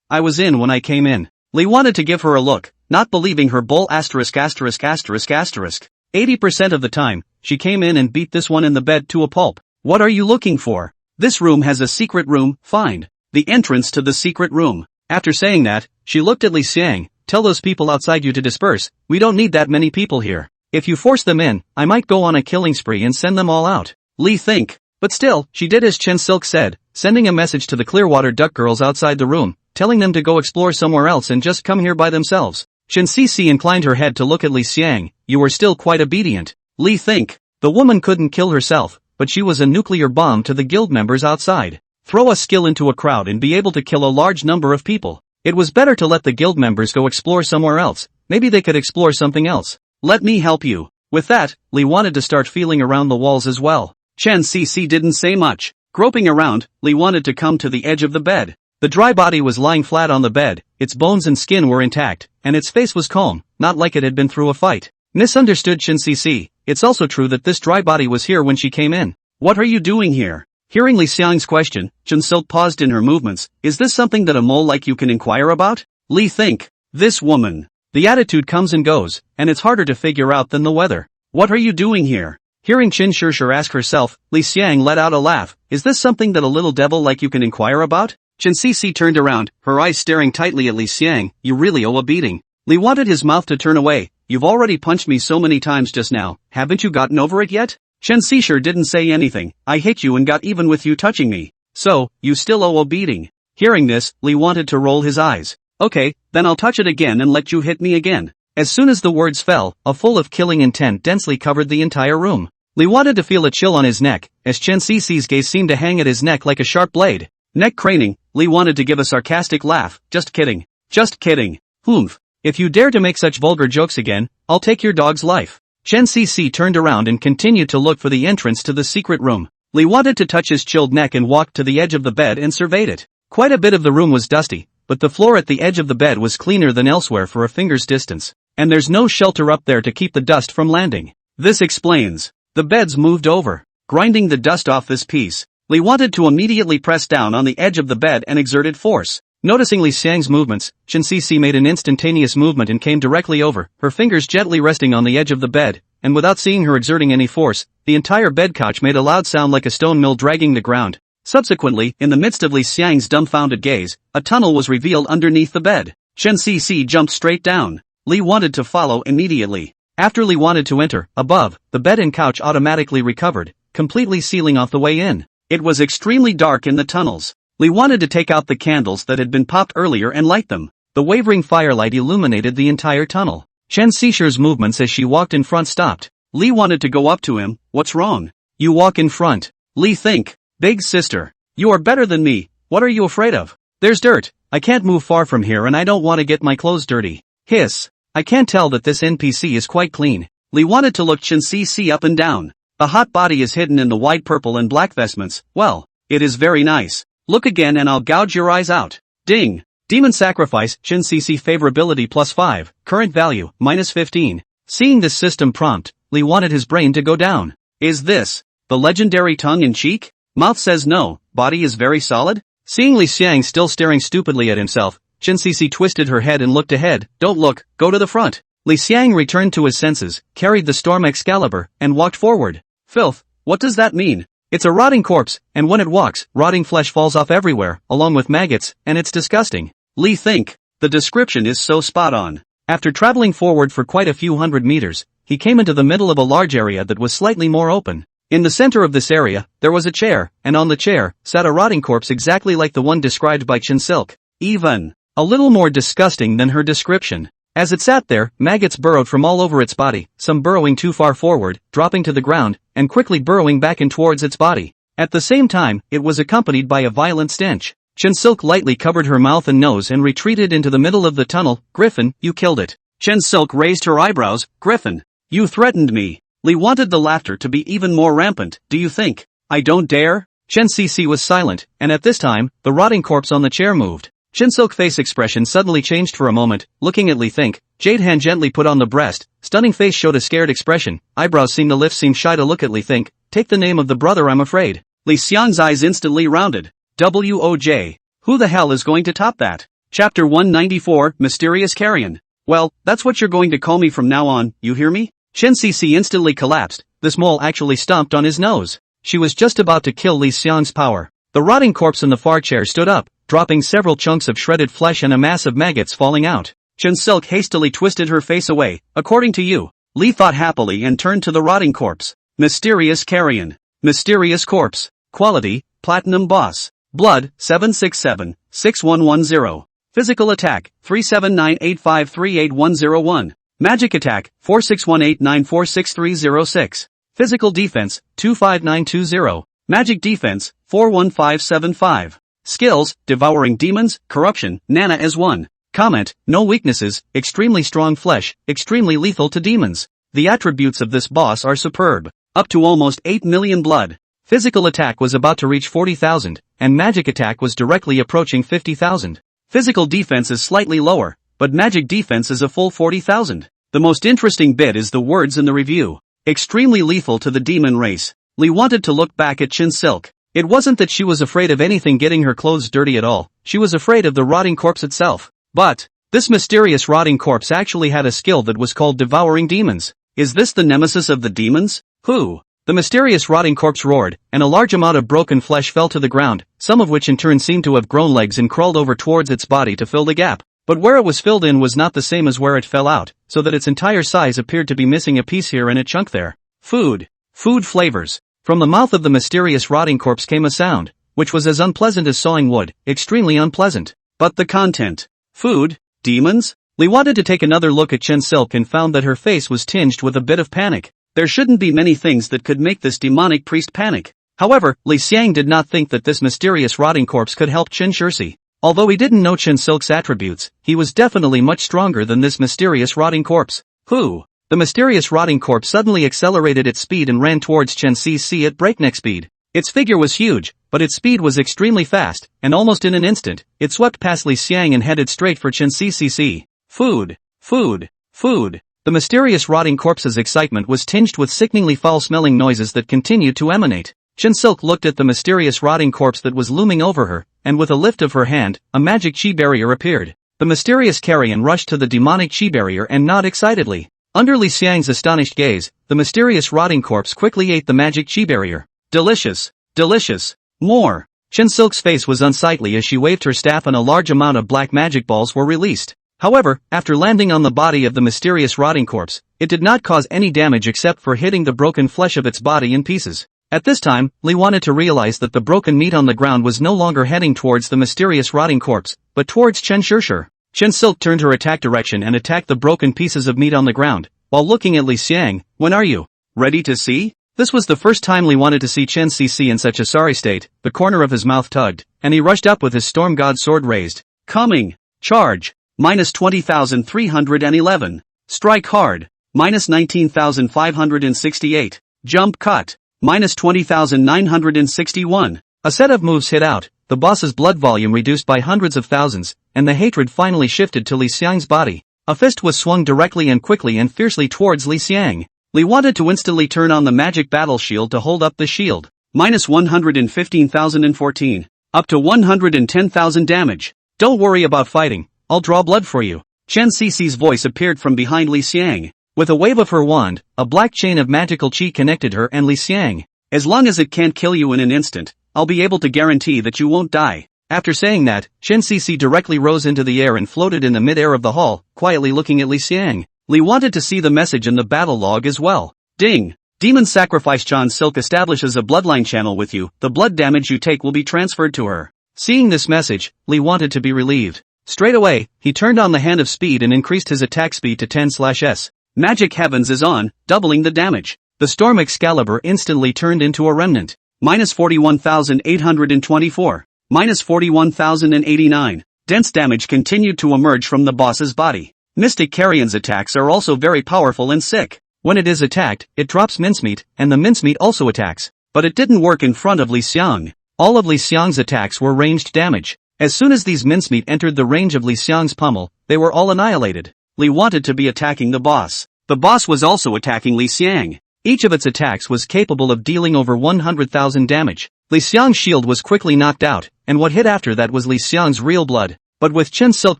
I was in when I came in. Li wanted to give her a look, not believing her bull *******. 80% of the time, she came in and beat this one in the bed to a pulp. What are you looking for? This room has a secret room, find the entrance to the secret room. After saying that, she looked at Li Xiang, tell those people outside you to disperse, we don't need that many people here. If you force them in, I might go on a killing spree and send them all out. Li think. But still, she did as Chen Silk said, sending a message to the Clearwater Duck girls outside the room, telling them to go explore somewhere else and just come here by themselves. Chen Cici inclined her head to look at Li Xiang, you were still quite obedient. Li think. The woman couldn't kill herself, but she was a nuclear bomb to the guild members outside. Throw a skill into a crowd and be able to kill a large number of people. It was better to let the guild members go explore somewhere else, maybe they could explore something else. Let me help you. With that, Li wanted to start feeling around the walls as well. Chen Cici didn't say much. Groping around, Lee wanted to come to the edge of the bed. The dry body was lying flat on the bed, its bones and skin were intact, and its face was calm, not like it had been through a fight. Misunderstood Shin CC, it's also true that this dry body was here when she came in. What are you doing here? Hearing Li Xiang's question, Chun Silk paused in her movements. Is this something that a mole like you can inquire about? Li think. This woman. The attitude comes and goes, and it's harder to figure out than the weather. What are you doing here? Hearing Qin Shishir ask herself, Li Xiang let out a laugh. Is this something that a little devil like you can inquire about? Qin Cici turned around, her eyes staring tightly at Li Xiang. You really owe a beating. Li wanted his mouth to turn away. You've already punched me so many times just now, haven't you gotten over it yet? Chen Xishir didn't say anything. I hit you and got even with you touching me. So, you still owe a beating. Hearing this, Li wanted to roll his eyes. Okay, then I'll touch it again and let you hit me again. As soon as the words fell, a full of killing intent densely covered the entire room. Li wanted to feel a chill on his neck, as Chen Cici's gaze seemed to hang at his neck like a sharp blade. Neck craning, Li wanted to give a sarcastic laugh. Just kidding. Just kidding. Humph. If you dare to make such vulgar jokes again, I'll take your dog's life. Chen Cici turned around and continued to look for the entrance to the secret room. Li wanted to touch his chilled neck and walked to the edge of the bed and surveyed it. Quite a bit of the room was dusty, but the floor at the edge of the bed was cleaner than elsewhere for a finger's distance. And there's no shelter up there to keep the dust from landing. This explains. The beds moved over, grinding the dust off this piece. Li wanted to immediately press down on the edge of the bed and exerted force. Noticing Li Xiang's movements, Chen Cici made an instantaneous movement and came directly over, her fingers gently resting on the edge of the bed, and without seeing her exerting any force, the entire bed couch made a loud sound like a stone mill dragging the ground. Subsequently, in the midst of Li Xiang's dumbfounded gaze, a tunnel was revealed underneath the bed. Chen Cici jumped straight down. Li wanted to follow immediately. After Li wanted to enter, above, the bed and couch automatically recovered, completely sealing off the way in. It was extremely dark in the tunnels. Li wanted to take out the candles that had been popped earlier and light them. The wavering firelight illuminated the entire tunnel. Chen Xishir's movements as she walked in front stopped. Li wanted to go up to him. What's wrong? You walk in front. Li think. Big sister. You are better than me. What are you afraid of? There's dirt. I can't move far from here and I don't want to get my clothes dirty. Hiss. I can't tell that this NPC is quite clean. Li wanted to look Chen Cici up and down. The hot body is hidden in the white, purple and black vestments. Well, it is very nice. Look again and I'll gouge your eyes out. Ding. Demon sacrifice, Chen Cici favorability +5, current value, -15. Seeing this system prompt, Li wanted his brain to go down. Is this the legendary tongue in cheek? Mouth says no, body is very solid? Seeing Li Xiang still staring stupidly at himself, Chen Cici twisted her head and looked ahead. Don't look, go to the front. Li Xiang returned to his senses, carried the storm Excalibur, and walked forward. Filth, what does that mean? It's a rotting corpse, and when it walks, rotting flesh falls off everywhere, along with maggots, and it's disgusting. Li think. The description is so spot on. After traveling forward for quite a few hundred meters, he came into the middle of a large area that was slightly more open. In the center of this area, there was a chair, and on the chair, sat a rotting corpse exactly like the one described by Chen Silk. Even a little more disgusting than her description. As it sat there, maggots burrowed from all over its body, some burrowing too far forward, dropping to the ground, and quickly burrowing back in towards its body. At the same time, it was accompanied by a violent stench. Chen Silk lightly covered her mouth and nose and retreated into the middle of the tunnel. Griffin, you killed it. Chen Silk raised her eyebrows. Griffin, you threatened me. Li wanted the laughter to be even more rampant. Do you think I don't dare? Chen Cici was silent, and at this time, the rotting corpse on the chair moved. Chen Silk's face expression suddenly changed for a moment, looking at Li Think. Jade hand gently put on the breast, stunning face showed a scared expression, eyebrows seemed to lift, seemed shy to look at Li Think. Take the name of the brother, I'm afraid. Li Xiang's eyes instantly rounded. WOJ. Who the hell is going to top that? Chapter 194, Mysterious Carrion. Well, that's what you're going to call me from now on, you hear me? Chen Cici instantly collapsed, this mole actually stomped on his nose. She was just about to kill Li Xiang's power. The rotting corpse in the far chair stood up, dropping several chunks of shredded flesh and a mass of maggots falling out. Chen Silk hastily twisted her face away. According to you, Li thought happily and turned to the rotting corpse. Mysterious Carrion. Mysterious corpse. Quality, Platinum Boss. Blood, 767-6110. Physical attack, 37985388101. Magic attack, 4618946306. Physical defense, 25920. Magic defense, 41575. Skills, Devouring Demons, Corruption, Nana as 1. Comment, no weaknesses, extremely strong flesh, extremely lethal to demons. The attributes of this boss are superb. Up to almost 8 million blood. Physical attack was about to reach 40,000, and magic attack was directly approaching 50,000. Physical defense is slightly lower, but magic defense is a full 40,000. The most interesting bit is the words in the review. Extremely lethal to the demon race. Lee wanted to look back at Chin Silk. It wasn't that she was afraid of anything getting her clothes dirty at all, she was afraid of the rotting corpse itself. But this mysterious rotting corpse actually had a skill that was called devouring demons. Is this the nemesis of the demons? Who? The mysterious rotting corpse roared, and a large amount of broken flesh fell to the ground, some of which in turn seemed to have grown legs and crawled over towards its body to fill the gap. But where it was filled in was not the same as where it fell out, so that its entire size appeared to be missing a piece here and a chunk there. Food. Food flavors. From the mouth of the mysterious rotting corpse came a sound, which was as unpleasant as sawing wood, extremely unpleasant. But the content. Food? Demons? Lee wanted to take another look at Chen Silk and found that her face was tinged with a bit of panic. There shouldn't be many things that could make this demonic priest panic. However, Li Xiang did not think that this mysterious rotting corpse could help Chen Shirsi. Although he didn't know Chen Silk's attributes, he was definitely much stronger than this mysterious rotting corpse. Who? The mysterious rotting corpse suddenly accelerated its speed and ran towards Chen Cc at breakneck speed. Its figure was huge, but its speed was extremely fast, and almost in an instant, it swept past Li Xiang and headed straight for Chen Cc. Food. Food. Food. The mysterious rotting corpse's excitement was tinged with sickeningly foul-smelling noises that continued to emanate. Chen Silk looked at the mysterious rotting corpse that was looming over her, and with a lift of her hand, a magic chi barrier appeared. The mysterious carrion rushed to the demonic chi barrier and gnawed excitedly. Under Li Xiang's astonished gaze, the mysterious rotting corpse quickly ate the magic chi barrier. Delicious. Delicious. More. Chen Silk's face was unsightly as she waved her staff and a large amount of black magic balls were released. However, after landing on the body of the mysterious rotting corpse, it did not cause any damage except for hitting the broken flesh of its body in pieces. At this time, Li wanted to realize that the broken meat on the ground was no longer heading towards the mysterious rotting corpse, but towards Chen Shirshi. Chen Silk turned her attack direction and attacked the broken pieces of meat on the ground, while looking at Li Xiang. When are you ready to see? This was the first time Li wanted to see Chen Cc in such a sorry state. The corner of his mouth tugged, and he rushed up with his storm god sword raised. Coming. Charge. Minus 20,311. Strike hard. Minus 19,568. Jump cut. Minus 20,961. A set of moves hit out, the boss's blood volume reduced by hundreds of thousands, and the hatred finally shifted to Li Xiang's body. A fist was swung directly and quickly and fiercely towards Li Xiang. Li wanted to instantly turn on the magic battle shield to hold up the shield. Minus 115,014. Up to 110,000 damage. Don't worry about fighting. I'll draw blood for you. Chen Cc's voice appeared from behind Li Xiang. With a wave of her wand, a black chain of magical chi connected her and Li Xiang. As long as it can't kill you in an instant, I'll be able to guarantee that you won't die. After saying that, Chen Cc directly rose into the air and floated in the mid-air of the hall, quietly looking at Li Xiang. Li wanted to see the message in the battle log as well. Ding! Demon sacrifice Chen Silk establishes a bloodline channel with you. The blood damage you take will be transferred to her. Seeing this message, Li wanted to be relieved. Straight away, he turned on the hand of speed and increased his attack speed to 10/S. Magic Heavens is on, doubling the damage. The Storm Excalibur instantly turned into a remnant. Minus 41,824. Minus 41,089. Dense damage continued to emerge from the boss's body. Mystic Carrion's attacks are also very powerful and sick. When it is attacked, it drops mincemeat, and the mincemeat also attacks. But it didn't work in front of Li Xiang. All of Li Xiang's attacks were ranged damage. As soon as these mincemeat entered the range of Li Xiang's pummel, they were all annihilated. Li wanted to be attacking the boss. The boss was also attacking Li Xiang. Each of its attacks was capable of dealing over 100,000 damage. Li Xiang's shield was quickly knocked out, and what hit after that was Li Xiang's real blood. But with Chen Silk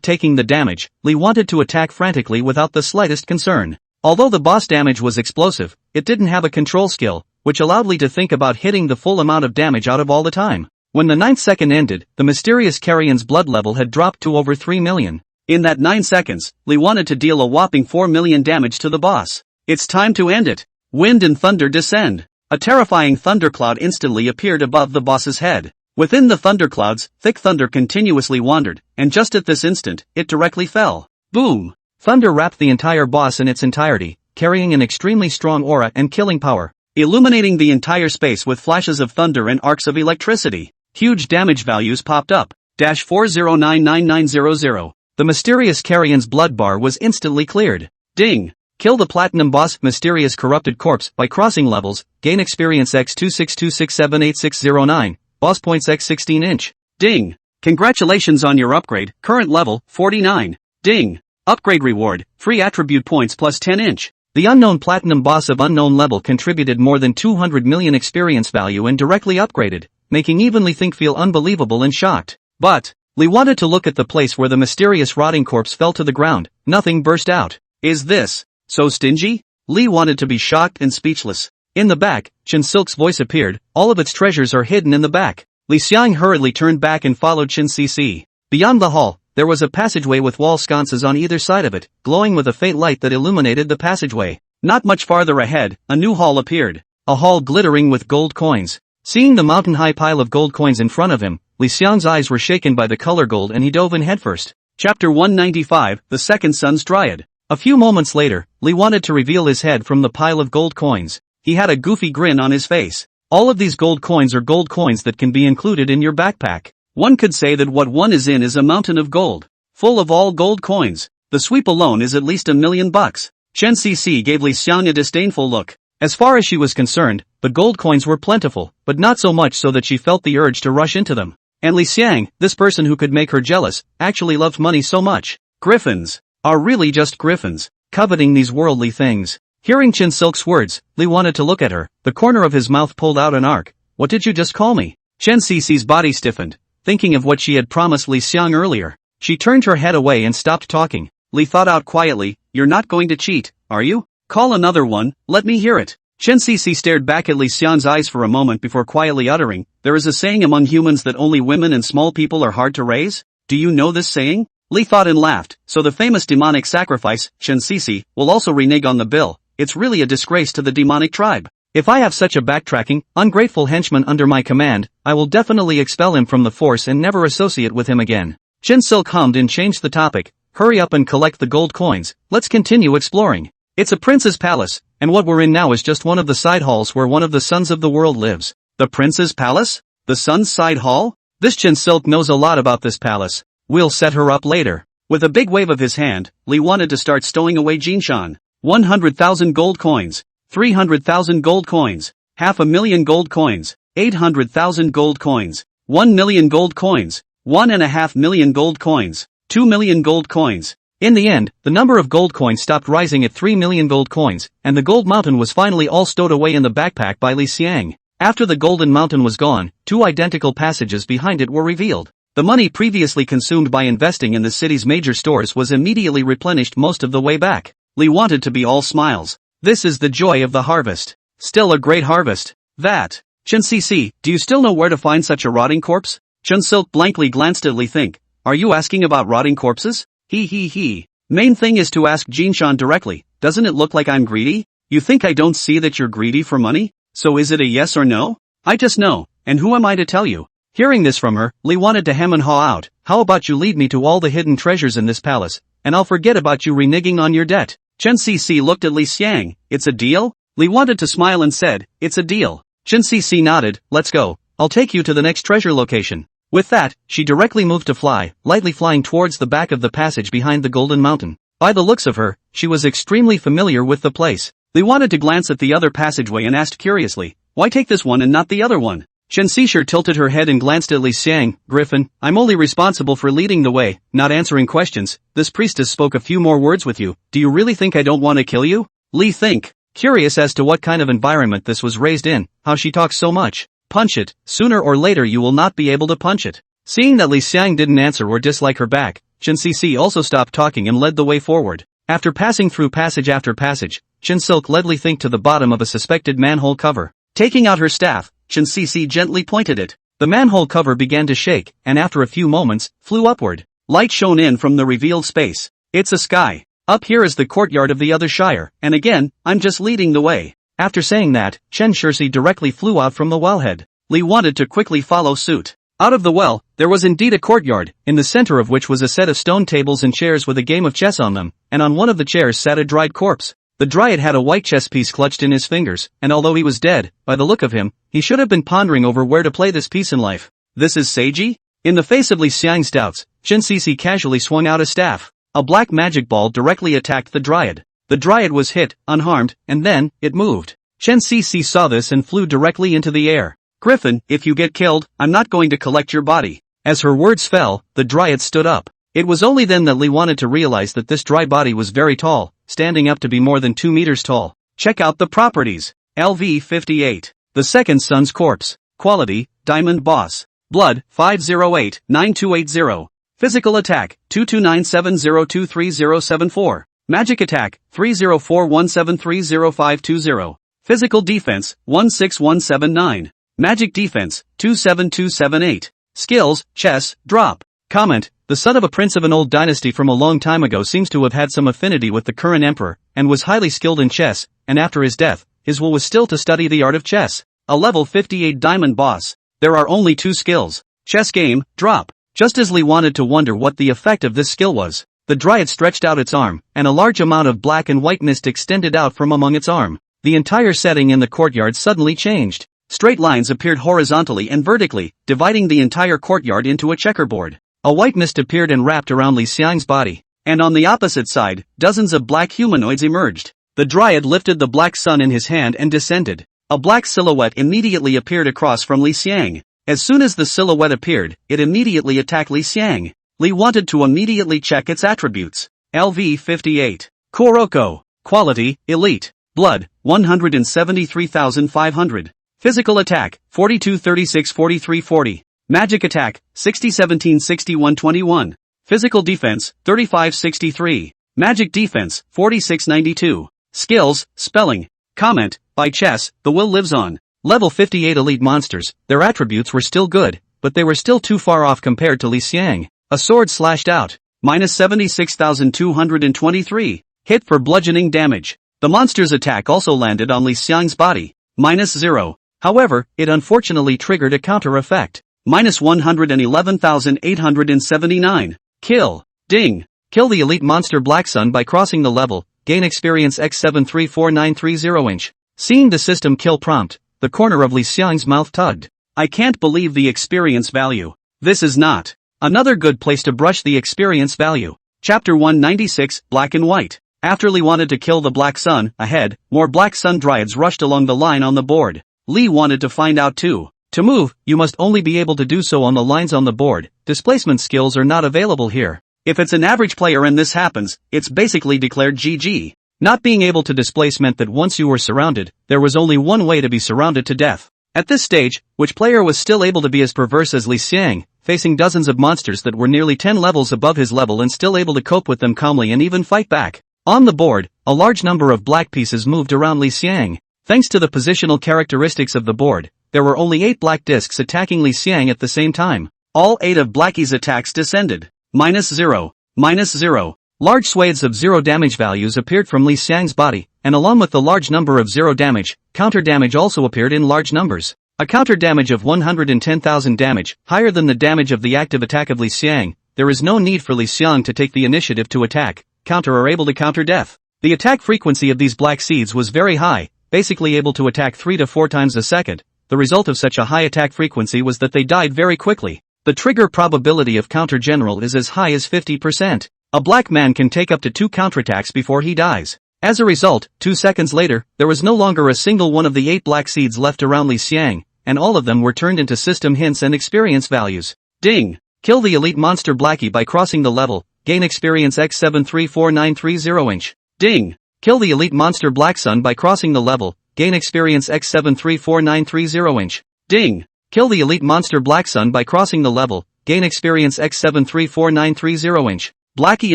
taking the damage, Li wanted to attack frantically without the slightest concern. Although the boss damage was explosive, it didn't have a control skill, which allowed Li to think about hitting the full amount of damage out of all the time. When the 9th second ended, the mysterious carrion's blood level had dropped to over 3 million. In that 9 seconds, Li wanted to deal a whopping 4 million damage to the boss. It's time to end it. Wind and thunder descend. A terrifying thundercloud instantly appeared above the boss's head. Within the thunderclouds, thick thunder continuously wandered, and just at this instant, it directly fell. Boom! Thunder wrapped the entire boss in its entirety, carrying an extremely strong aura and killing power, illuminating the entire space with flashes of thunder and arcs of electricity. Huge damage values popped up. -40999900. The mysterious carrion's blood bar was instantly cleared. Ding! Kill the platinum boss, mysterious corrupted corpse, by crossing levels, gain experience x2626788609, boss points x16 inch. Ding! Congratulations on your upgrade, current level, 49. Ding! Upgrade reward, free attribute points plus 10 inch. The unknown platinum boss of unknown level contributed more than 200 million experience value and directly upgraded, making even Lee think feel unbelievable and shocked. But, Lee wanted to look at the place where the mysterious rotting corpse fell to the ground. Nothing burst out. Is this so stingy? Lee wanted to be shocked and speechless. In the back, Chin Silk's voice appeared. All of its treasures are hidden in the back. Lee Xiang hurriedly turned back and followed Chin CC. Beyond the hall, there was a passageway with wall sconces on either side of it, glowing with a faint light that illuminated the passageway. Not much farther ahead, a new hall appeared. A hall glittering with gold coins. Seeing the mountain-high pile of gold coins in front of him, Lee Xiang's eyes were shaken by the color gold and he dove in headfirst. Chapter 195, The Second Sun's Dryad. A few moments later, Lee wanted to reveal his head from the pile of gold coins. He had a goofy grin on his face. All of these gold coins are gold coins that can be included in your backpack. One could say that what one is in is a mountain of gold, full of all gold coins. The sweep alone is at least $1 million. Chen Cc gave Li Xiang a disdainful look. As far as she was concerned, the gold coins were plentiful, but not so much so that she felt the urge to rush into them. And Li Xiang, this person who could make her jealous, actually loved money so much. Griffins are really just griffins, coveting these worldly things. Hearing Chin Silk's words, Li wanted to look at her. The corner of his mouth pulled out an arc. What did you just call me? Chen Cic's body stiffened, thinking of what she had promised Li Xiang earlier. She turned her head away and stopped talking. Li thought out quietly, you're not going to cheat, are you? Call another one, let me hear it. Chen Cici stared back at Li Xiang's eyes for a moment before quietly uttering, there is a saying among humans that only women and small people are hard to raise? Do you know this saying? Li thought and laughed, so the famous demonic sacrifice, Chen Cici, will also renege on the bill. It's really a disgrace to the demonic tribe. If I have such a backtracking, ungrateful henchman under my command, I will definitely expel him from the force and never associate with him again. Chin Silk hummed and changed the topic. Hurry up and collect the gold coins, let's continue exploring. It's a prince's palace, and what we're in now is just one of the side halls where one of the sons of the world lives. The prince's palace? The sun's side hall? This Chin Silk knows a lot about this palace. We'll set her up later. With a big wave of his hand, Li wanted to start stowing away Jinshan. 100,000 gold coins, 300,000 gold coins, 500,000 gold coins, 800,000 gold coins, 1 million gold coins, 1.5 million gold coins, 2 million gold coins. In the end, the number of gold coins stopped rising at 3 million gold coins, and the gold mountain was finally all stowed away in the backpack by Li Xiang. After the golden mountain was gone, two identical passages behind it were revealed. The money previously consumed by investing in the city's major stores was immediately replenished most of the way back. Li wanted to be all smiles. This is the joy of the harvest. Still a great harvest. That. Chen Cc, do you still know where to find such a rotting corpse? Chen Silk blankly glanced at Li Think. Are you asking about rotting corpses? He. Main thing is to ask Jinshan directly. Doesn't it look like I'm greedy? You think I don't see that you're greedy for money? So is it a yes or no? I just know, and who am I to tell you? Hearing this from her, Li wanted to hem and haw out. How about you lead me to all the hidden treasures in this palace, and I'll forget about you reneging on your debt. Chen Cc looked at Li Xiang. It's a deal? Li wanted to smile and said, it's a deal. Chen Cc nodded, let's go. I'll take you to the next treasure location. With that, she directly moved to fly, lightly flying towards the back of the passage behind the golden mountain. By the looks of her, she was extremely familiar with the place. Li wanted to glance at the other passageway and asked curiously, why take this one and not the other one? Chen Cixer tilted her head and glanced at Li Xiang. Griffin, I'm only responsible for leading the way, not answering questions. This priestess spoke a few more words with you. Do you really think I don't want to kill you? Li think, curious as to what kind of environment this was raised in, how she talks so much. Punch it, sooner or later you will not be able to punch it. Seeing that Li Xiang didn't answer or dislike her back, Chen Cici also stopped talking and led the way forward. After passing through passage after passage, Chen Silk led Li Think to the bottom of a suspected manhole cover. Taking out her staff, Chen Cici gently pointed it. The manhole cover began to shake, and after a few moments, flew upward. Light shone in from the revealed space. It's a sky. Up here is the courtyard of the other shire, and again, I'm just leading the way. After saying that, Chen Shirsi directly flew out from the wellhead. Li wanted to quickly follow suit. Out of the well, there was indeed a courtyard, in the center of which was a set of stone tables and chairs with a game of chess on them, and on one of the chairs sat a dried corpse. The dryad had a white chess piece clutched in his fingers, and although he was dead, by the look of him, he should have been pondering over where to play this piece in life. This is Seiji? In the face of Li Xiang's doubts, Chen Cici casually swung out a staff. A black magic ball directly attacked the dryad. The dryad was hit, unharmed, and then, it moved. Chen Cc saw this and flew directly into the air. Griffin, if you get killed, I'm not going to collect your body. As her words fell, the dryad stood up. It was only then that Lee wanted to realize that this dry body was very tall, standing up to be more than 2 meters tall. Check out the properties. LV58. The second son's corpse. Quality, Diamond Boss. Blood, 508-9280. Physical attack, 2297023074. Magic attack, 30417305020. Physical defense, 16179. Magic defense, 27278. Skills, chess, drop. Comment, the son of a prince of an old dynasty from a long time ago seems to have had some affinity with the current emperor, and was highly skilled in chess, and after his death, his will was still to study the art of chess. A level 58 diamond boss. There are only 2 skills. Chess game, drop. Just as Lee wanted to wonder what the effect of this skill was, the dryad stretched out its arm, and a large amount of black and white mist extended out from among its arm. The entire setting in the courtyard suddenly changed. Straight lines appeared horizontally and vertically, dividing the entire courtyard into a checkerboard. A white mist appeared and wrapped around Li Xiang's body, and on the opposite side, dozens of black humanoids emerged. The dryad lifted the black sun in his hand and descended. A black silhouette immediately appeared across from Li Xiang. As soon as the silhouette appeared, it immediately attacked Li Xiang. Li wanted to immediately check its attributes. LV58. Kuroko. Quality, Elite. Blood, 173,500. Physical attack, 4236-4340. Magic attack, 6017-6121. Physical defense, 3563. Magic defense, 4692. Skills, spelling. Comment, by chess, the will lives on. Level 58 elite monsters, their attributes were still good, but they were still too far off compared to Li Xiang. A sword slashed out. Minus 76,223. Hit for bludgeoning damage. The monster's attack also landed on Li Xiang's body. Minus 0. However, it unfortunately triggered a counter effect. Minus 111,879. Kill. Ding. Kill the elite monster Black Sun by crossing the level. Gain experience X734930 inch. Seeing the system kill prompt, the corner of Li Xiang's mouth tugged. I can't believe the experience value. This is not another good place to brush the experience value. Chapter 196, Black and White. After Lee wanted to kill the Black Sun, ahead, more Black Sun dryads rushed along the line on the board. Lee wanted to find out too. To move, you must only be able to do so on the lines on the board. Displacement skills are not available here. If it's an average player and this happens, it's basically declared GG. Not being able to displace meant that once you were surrounded, there was only one way to be surrounded to death. At this stage, which player was still able to be as perverse as Li Xiang, facing dozens of monsters that were nearly 10 levels above his level and still able to cope with them calmly and even fight back? On the board, a large number of black pieces moved around Li Xiang. Thanks to the positional characteristics of the board, there were only 8 black discs attacking Li Xiang at the same time. All 8 of Blackie's attacks descended. Minus 0. Minus 0. Large swathes of 0 damage values appeared from Li Xiang's body, and along with the large number of 0 damage, counter damage also appeared in large numbers. A counter damage of 110,000 damage, higher than the damage of the active attack of Li Xiang. There is no need for Li Xiang to take the initiative to attack. Counter are able to counter death. The attack frequency of these black seeds was very high, basically able to attack 3 to 4 times a second. The result of such a high attack frequency was that they died very quickly. The trigger probability of counter general is as high as 50%. A black man can take up to 2 counterattacks before he dies. As a result, 2 seconds later, there was no longer a single one of the 8 black seeds left around Li Xiang, and all of them were turned into system hints and experience values. Ding! Kill the elite monster Blackie by crossing the level. Gain experience X734930 inch. Ding! Kill the elite monster Black Sun by crossing the level. Gain experience X734930 inch. Ding! Kill the elite monster Black Sun by crossing the level. Gain experience X734930 inch. Blackie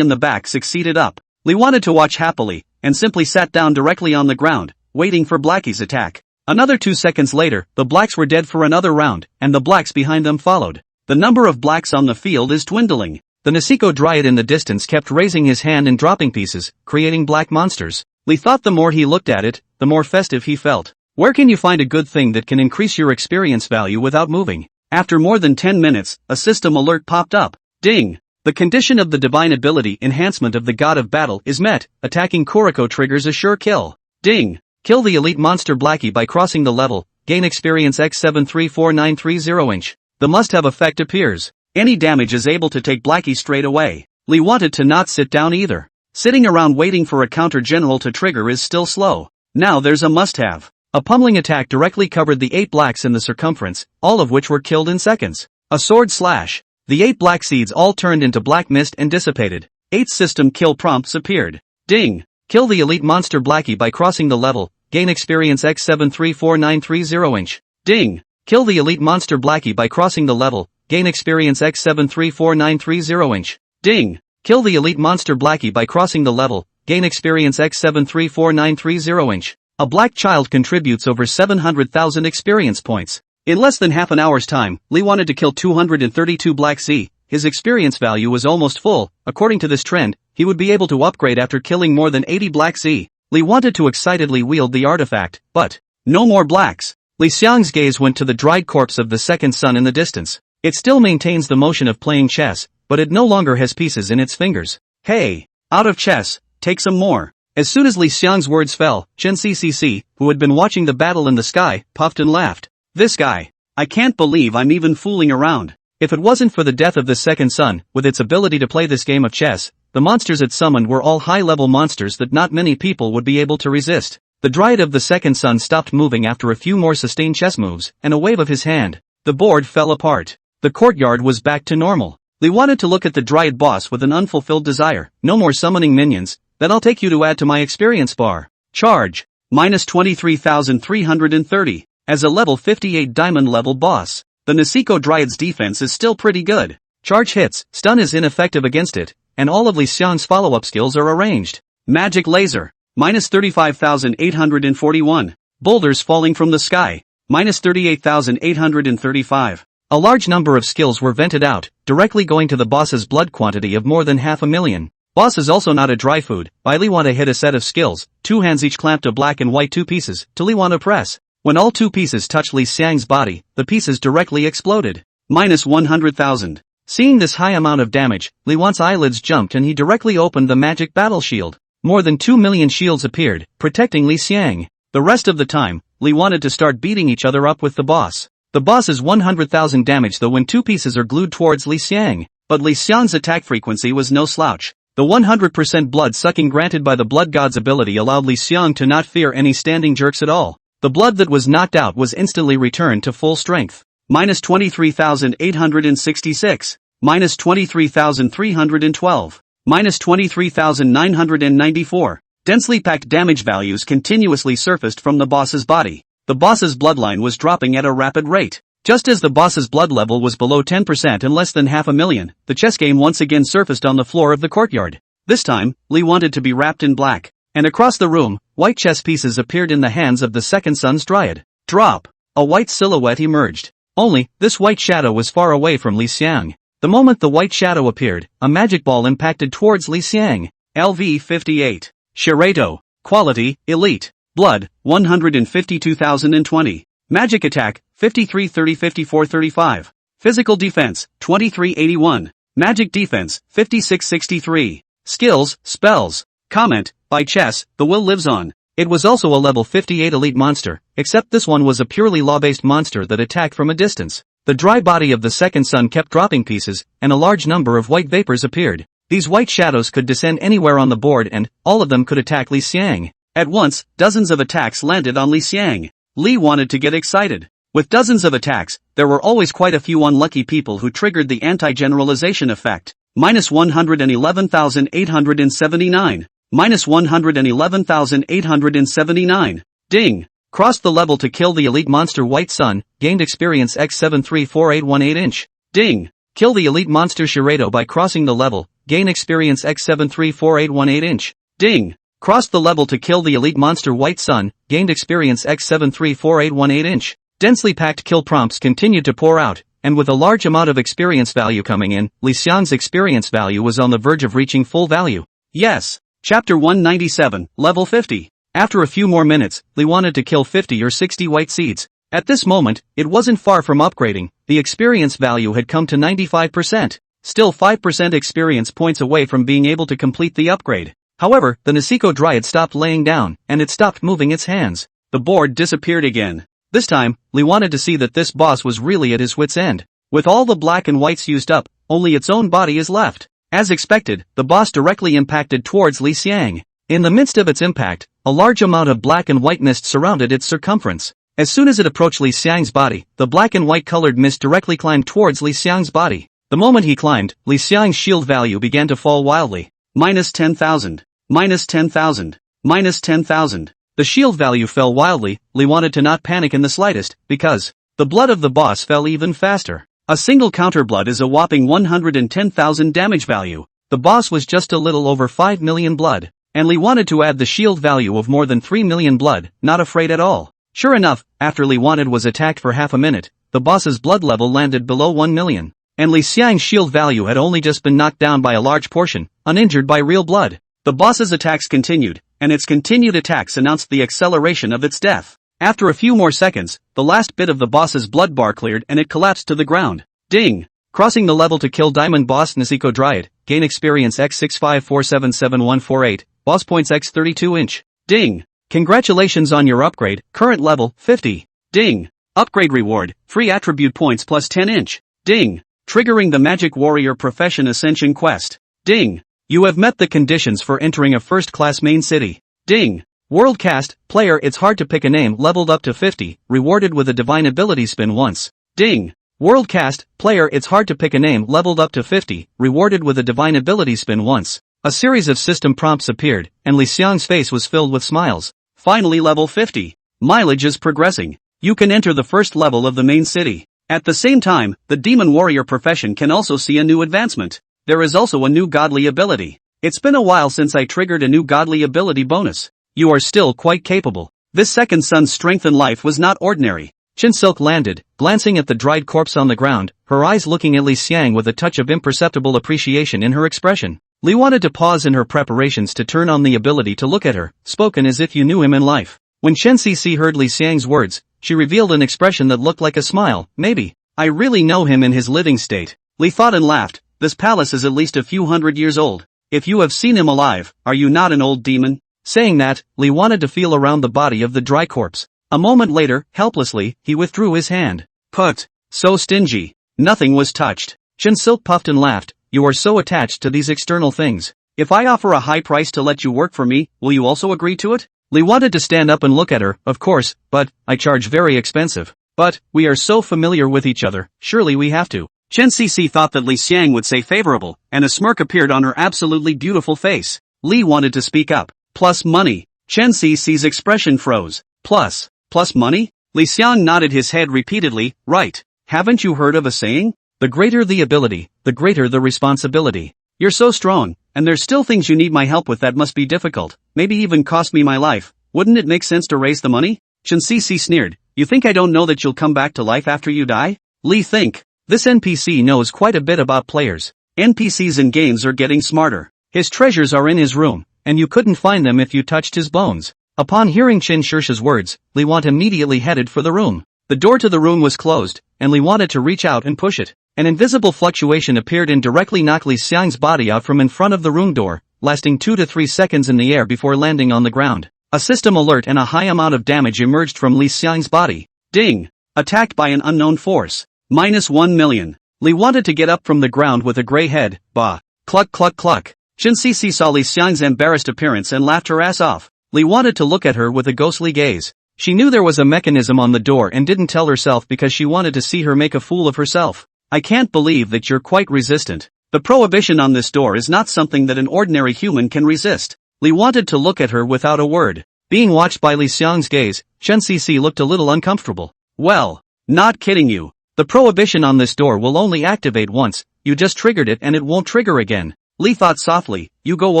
in the back succeeded up. Lee wanted to watch happily, and simply sat down directly on the ground, waiting for Blackie's attack. Another 2 seconds later, the blacks were dead for another round, and the blacks behind them followed. The number of blacks on the field is dwindling. The Niseko Dryad in the distance kept raising his hand and dropping pieces, creating black monsters. Lee thought the more he looked at it, the more festive he felt. Where can you find a good thing that can increase your experience value without moving? After more than 10 minutes, a system alert popped up. Ding! The condition of the divine ability enhancement of the god of battle is met. Attacking Kuroko triggers a sure kill. Ding! Kill the elite monster Blackie by crossing the level. Gain experience X734930 inch. The must-have effect appears. Any damage is able to take Blackie straight away. Lee wanted to not sit down either. Sitting around waiting for a counter general to trigger is still slow. Now there's a must-have. A pummeling attack directly covered the 8 blacks in the circumference, all of which were killed in seconds. A sword slash. The 8 black seeds all turned into black mist and dissipated. 8 system kill prompts appeared. Ding! Kill the elite monster Blackie by crossing the level, gain experience X734930 inch. Ding! Kill the elite monster Blackie by crossing the level, gain experience X734930 inch. Ding! Kill the elite monster Blackie by crossing the level, gain experience X734930 inch. A black child contributes over 700,000 experience points. In less than half an hour's time, Lee wanted to kill 232 black Z. His experience value was almost full. According to this trend, he would be able to upgrade after killing more than 80 black Z. Lee wanted to excitedly wield the artifact, but no more blacks. Li Xiang's gaze went to the dried corpse of the second sun in the distance. It still maintains the motion of playing chess, but it no longer has pieces in its fingers. Hey, out of chess, take some more. As soon as Li Xiang's words fell, Chen CCC, who had been watching the battle in the sky, puffed and laughed. This guy. I can't believe I'm even fooling around. If it wasn't for the death of the second sun, with its ability to play this game of chess, the monsters it summoned were all high-level monsters that not many people would be able to resist. The dryad of the second sun stopped moving after a few more sustained chess moves, and a wave of his hand. The board fell apart. The courtyard was back to normal. Lee wanted to look at the dryad boss with an unfulfilled desire. No more summoning minions. Then I'll take you to add to my experience bar. Charge. Minus 23,330. As a level 58 diamond level boss, the Niseko Dryad's defense is still pretty good. Charge hits, stun is ineffective against it, and all of Li Xiang's follow-up skills are arranged. Magic laser. Minus 35,841. Boulders falling from the sky. Minus 38,835. A large number of skills were vented out, directly going to the boss's blood quantity of more than 500,000. Boss is also not a dry food. By Liwana hit a set of skills, 2 hands each clamped a black and white 2 pieces, to Liwana press. When all 2 pieces touched Li Xiang's body, the pieces directly exploded. Minus 100,000. Seeing this high amount of damage, Liwan's eyelids jumped and he directly opened the magic battle shield. More than 2 million shields appeared, protecting Li Xiang. The rest of the time, Li wanted to start beating each other up with the boss. The boss is 100,000 damage though when 2 pieces are glued towards Li Xiang, but Li Xiang's attack frequency was no slouch. The 100% blood-sucking granted by the Blood God's ability allowed Li Xiang to not fear any standing jerks at all. The blood that was knocked out was instantly returned to full strength. Minus 23,866. Minus 23,312. Minus 23,994. Densely packed damage values continuously surfaced from the boss's body. The boss's bloodline was dropping at a rapid rate. Just as the boss's blood level was below 10% and less than 500,000, the chess game once again surfaced on the floor of the courtyard. This time, Lee wanted to be wrapped in black. And across the room, white chess pieces appeared in the hands of the second sun's dryad. Drop! A white silhouette emerged. Only, this white shadow was far away from Li Xiang. The moment the white shadow appeared, a magic ball impacted towards Li Xiang. LV58. Shirato. Quality, Elite. Blood, 152,020. Magic attack, 5330-5435. Physical defense, 2381. Magic defense, 5663. Skills, spells. Comment, by chess, the will lives on. It was also a level 58 elite monster, except this one was a purely law-based monster that attacked from a distance. The dry body of the second sun kept dropping pieces, and a large number of white vapors appeared. These white shadows could descend anywhere on the board and, all of them could attack Li Xiang. At once, dozens of attacks landed on Li Xiang. Li wanted to get excited. With dozens of attacks, there were always quite a few unlucky people who triggered the anti-generalization effect. Minus 111,879. Minus 111,879. Ding! Crossed the level to kill the elite monster White Sun, gained experience X734818 inch. Ding! Kill the elite monster Shirato by crossing the level, gain experience X734818 inch. Ding! Crossed the level to kill the elite monster White Sun, gained experience X734818 inch. Densely packed kill prompts continued to pour out, and with a large amount of experience value coming in, Li Xiang's experience value was on the verge of reaching full value. Yes. Chapter 197, Level 50. After a few more minutes, Li wanted to kill 50 or 60 white seeds. At this moment, it wasn't far from upgrading. The experience value had come to 95%. Still 5% experience points away from being able to complete the upgrade. However, the Niseko Dryad stopped laying down, and it stopped moving its hands. The board disappeared again. This time, Li wanted to see that this boss was really at his wit's end. With all the black and whites used up, only its own body is left. As expected, the boss directly impacted towards Li Xiang. In the midst of its impact, a large amount of black and white mist surrounded its circumference. As soon as it approached Li Xiang's body, the black and white colored mist directly climbed towards Li Xiang's body. The moment he climbed, Li Xiang's shield value began to fall wildly. Minus 10,000. Minus 10,000. Minus 10,000. The shield value fell wildly. Li wanted to not panic in the slightest, because the blood of the boss fell even faster. A single counter blood is a whopping 110,000 damage value. The boss was just a little over 5 million blood, and Li wanted to add the shield value of more than 3 million blood, not afraid at all. Sure enough, after Li wanted was attacked for half a minute, the boss's blood level landed below 1 million. And Li Xiang's shield value had only just been knocked down by a large portion, uninjured by real blood. The boss's attacks continued, and its continued attacks announced the acceleration of its death. After a few more seconds, the last bit of the boss's blood bar cleared and it collapsed to the ground. Ding! Crossing the level to kill Diamond Boss Nisiko Dryad, gain experience x65477148, boss points x32 inch. Ding! Congratulations on your upgrade, current level, 50. Ding! Upgrade reward, free attribute points plus 10 inch. Ding! Triggering the Magic Warrior Profession Ascension Quest. Ding! You have met the conditions for entering a first-class main city. Ding! World Cast, player it's hard to pick a name leveled up to 50, rewarded with a divine ability spin once. Ding! World Cast, player it's hard to pick a name leveled up to 50, rewarded with a divine ability spin once. A series of system prompts appeared, and Li Xiang's face was filled with smiles. Finally level 50. Mileage is progressing. You can enter the first level of the main city. At the same time, the Demon Warrior profession can also see a new advancement. There is also a new godly ability. It's been a while since I triggered a new godly ability bonus. You are still quite capable. This second son's strength in life was not ordinary. Chin Silk landed, glancing at the dried corpse on the ground, her eyes looking at Li Xiang with a touch of imperceptible appreciation in her expression. Li wanted to pause in her preparations to turn on the ability to look at her, spoken as if you knew him in life. When Chen Cc heard Li Xiang's words, she revealed an expression that looked like a smile. Maybe. I really know him in his living state. Li thought and laughed. This palace is at least a few hundred years old. If you have seen him alive, are you not an old demon? Saying that, Li wanted to feel around the body of the dry corpse. A moment later, helplessly, he withdrew his hand. Put. So stingy. Nothing was touched. Chen Silk puffed and laughed. You are so attached to these external things. If I offer a high price to let you work for me, will you also agree to it? Li wanted to stand up and look at her, of course, but, I charge very expensive. But, we are so familiar with each other, surely we have to. Chen Cc thought that Li Xiang would say favorable, and a smirk appeared on her absolutely beautiful face. Li wanted to speak up. Plus money. Chen Cic's expression froze. Plus money? Li Xiang nodded his head repeatedly, right. Haven't you heard of a saying? The greater the ability, the greater the responsibility. You're so strong, and there's still things you need my help with that must be difficult, maybe even cost me my life. Wouldn't it make sense to raise the money? Chen Cici sneered. You think I don't know that you'll come back to life after you die? Li think. This NPC knows quite a bit about players. NPCs in games are getting smarter. His treasures are in his room, and you couldn't find them if you touched his bones. Upon hearing Qin Shirsha's words, Li Want immediately headed for the room. The door to the room was closed, and Li wanted to reach out and push it. An invisible fluctuation appeared and directly knocked Li Xiang's body out from in front of the room door, lasting 2 to 3 seconds in the air before landing on the ground. A system alert and a high amount of damage emerged from Li Xiang's body. Ding! Attacked by an unknown force. Minus 1 million. Li wanted to get up from the ground with a gray head. Bah! Cluck cluck cluck. Qin Cici saw Li Xiang's embarrassed appearance and laughed her ass off. Li wanted to look at her with a ghostly gaze. She knew there was a mechanism on the door and didn't tell herself because she wanted to see her make a fool of herself. I can't believe that you're quite resistant. The prohibition on this door is not something that an ordinary human can resist. Li wanted to look at her without a word. Being watched by Li Xiang's gaze, Chen Cici looked a little uncomfortable. Well, not kidding you. The prohibition on this door will only activate once, you just triggered it and it won't trigger again. Li thought softly, you go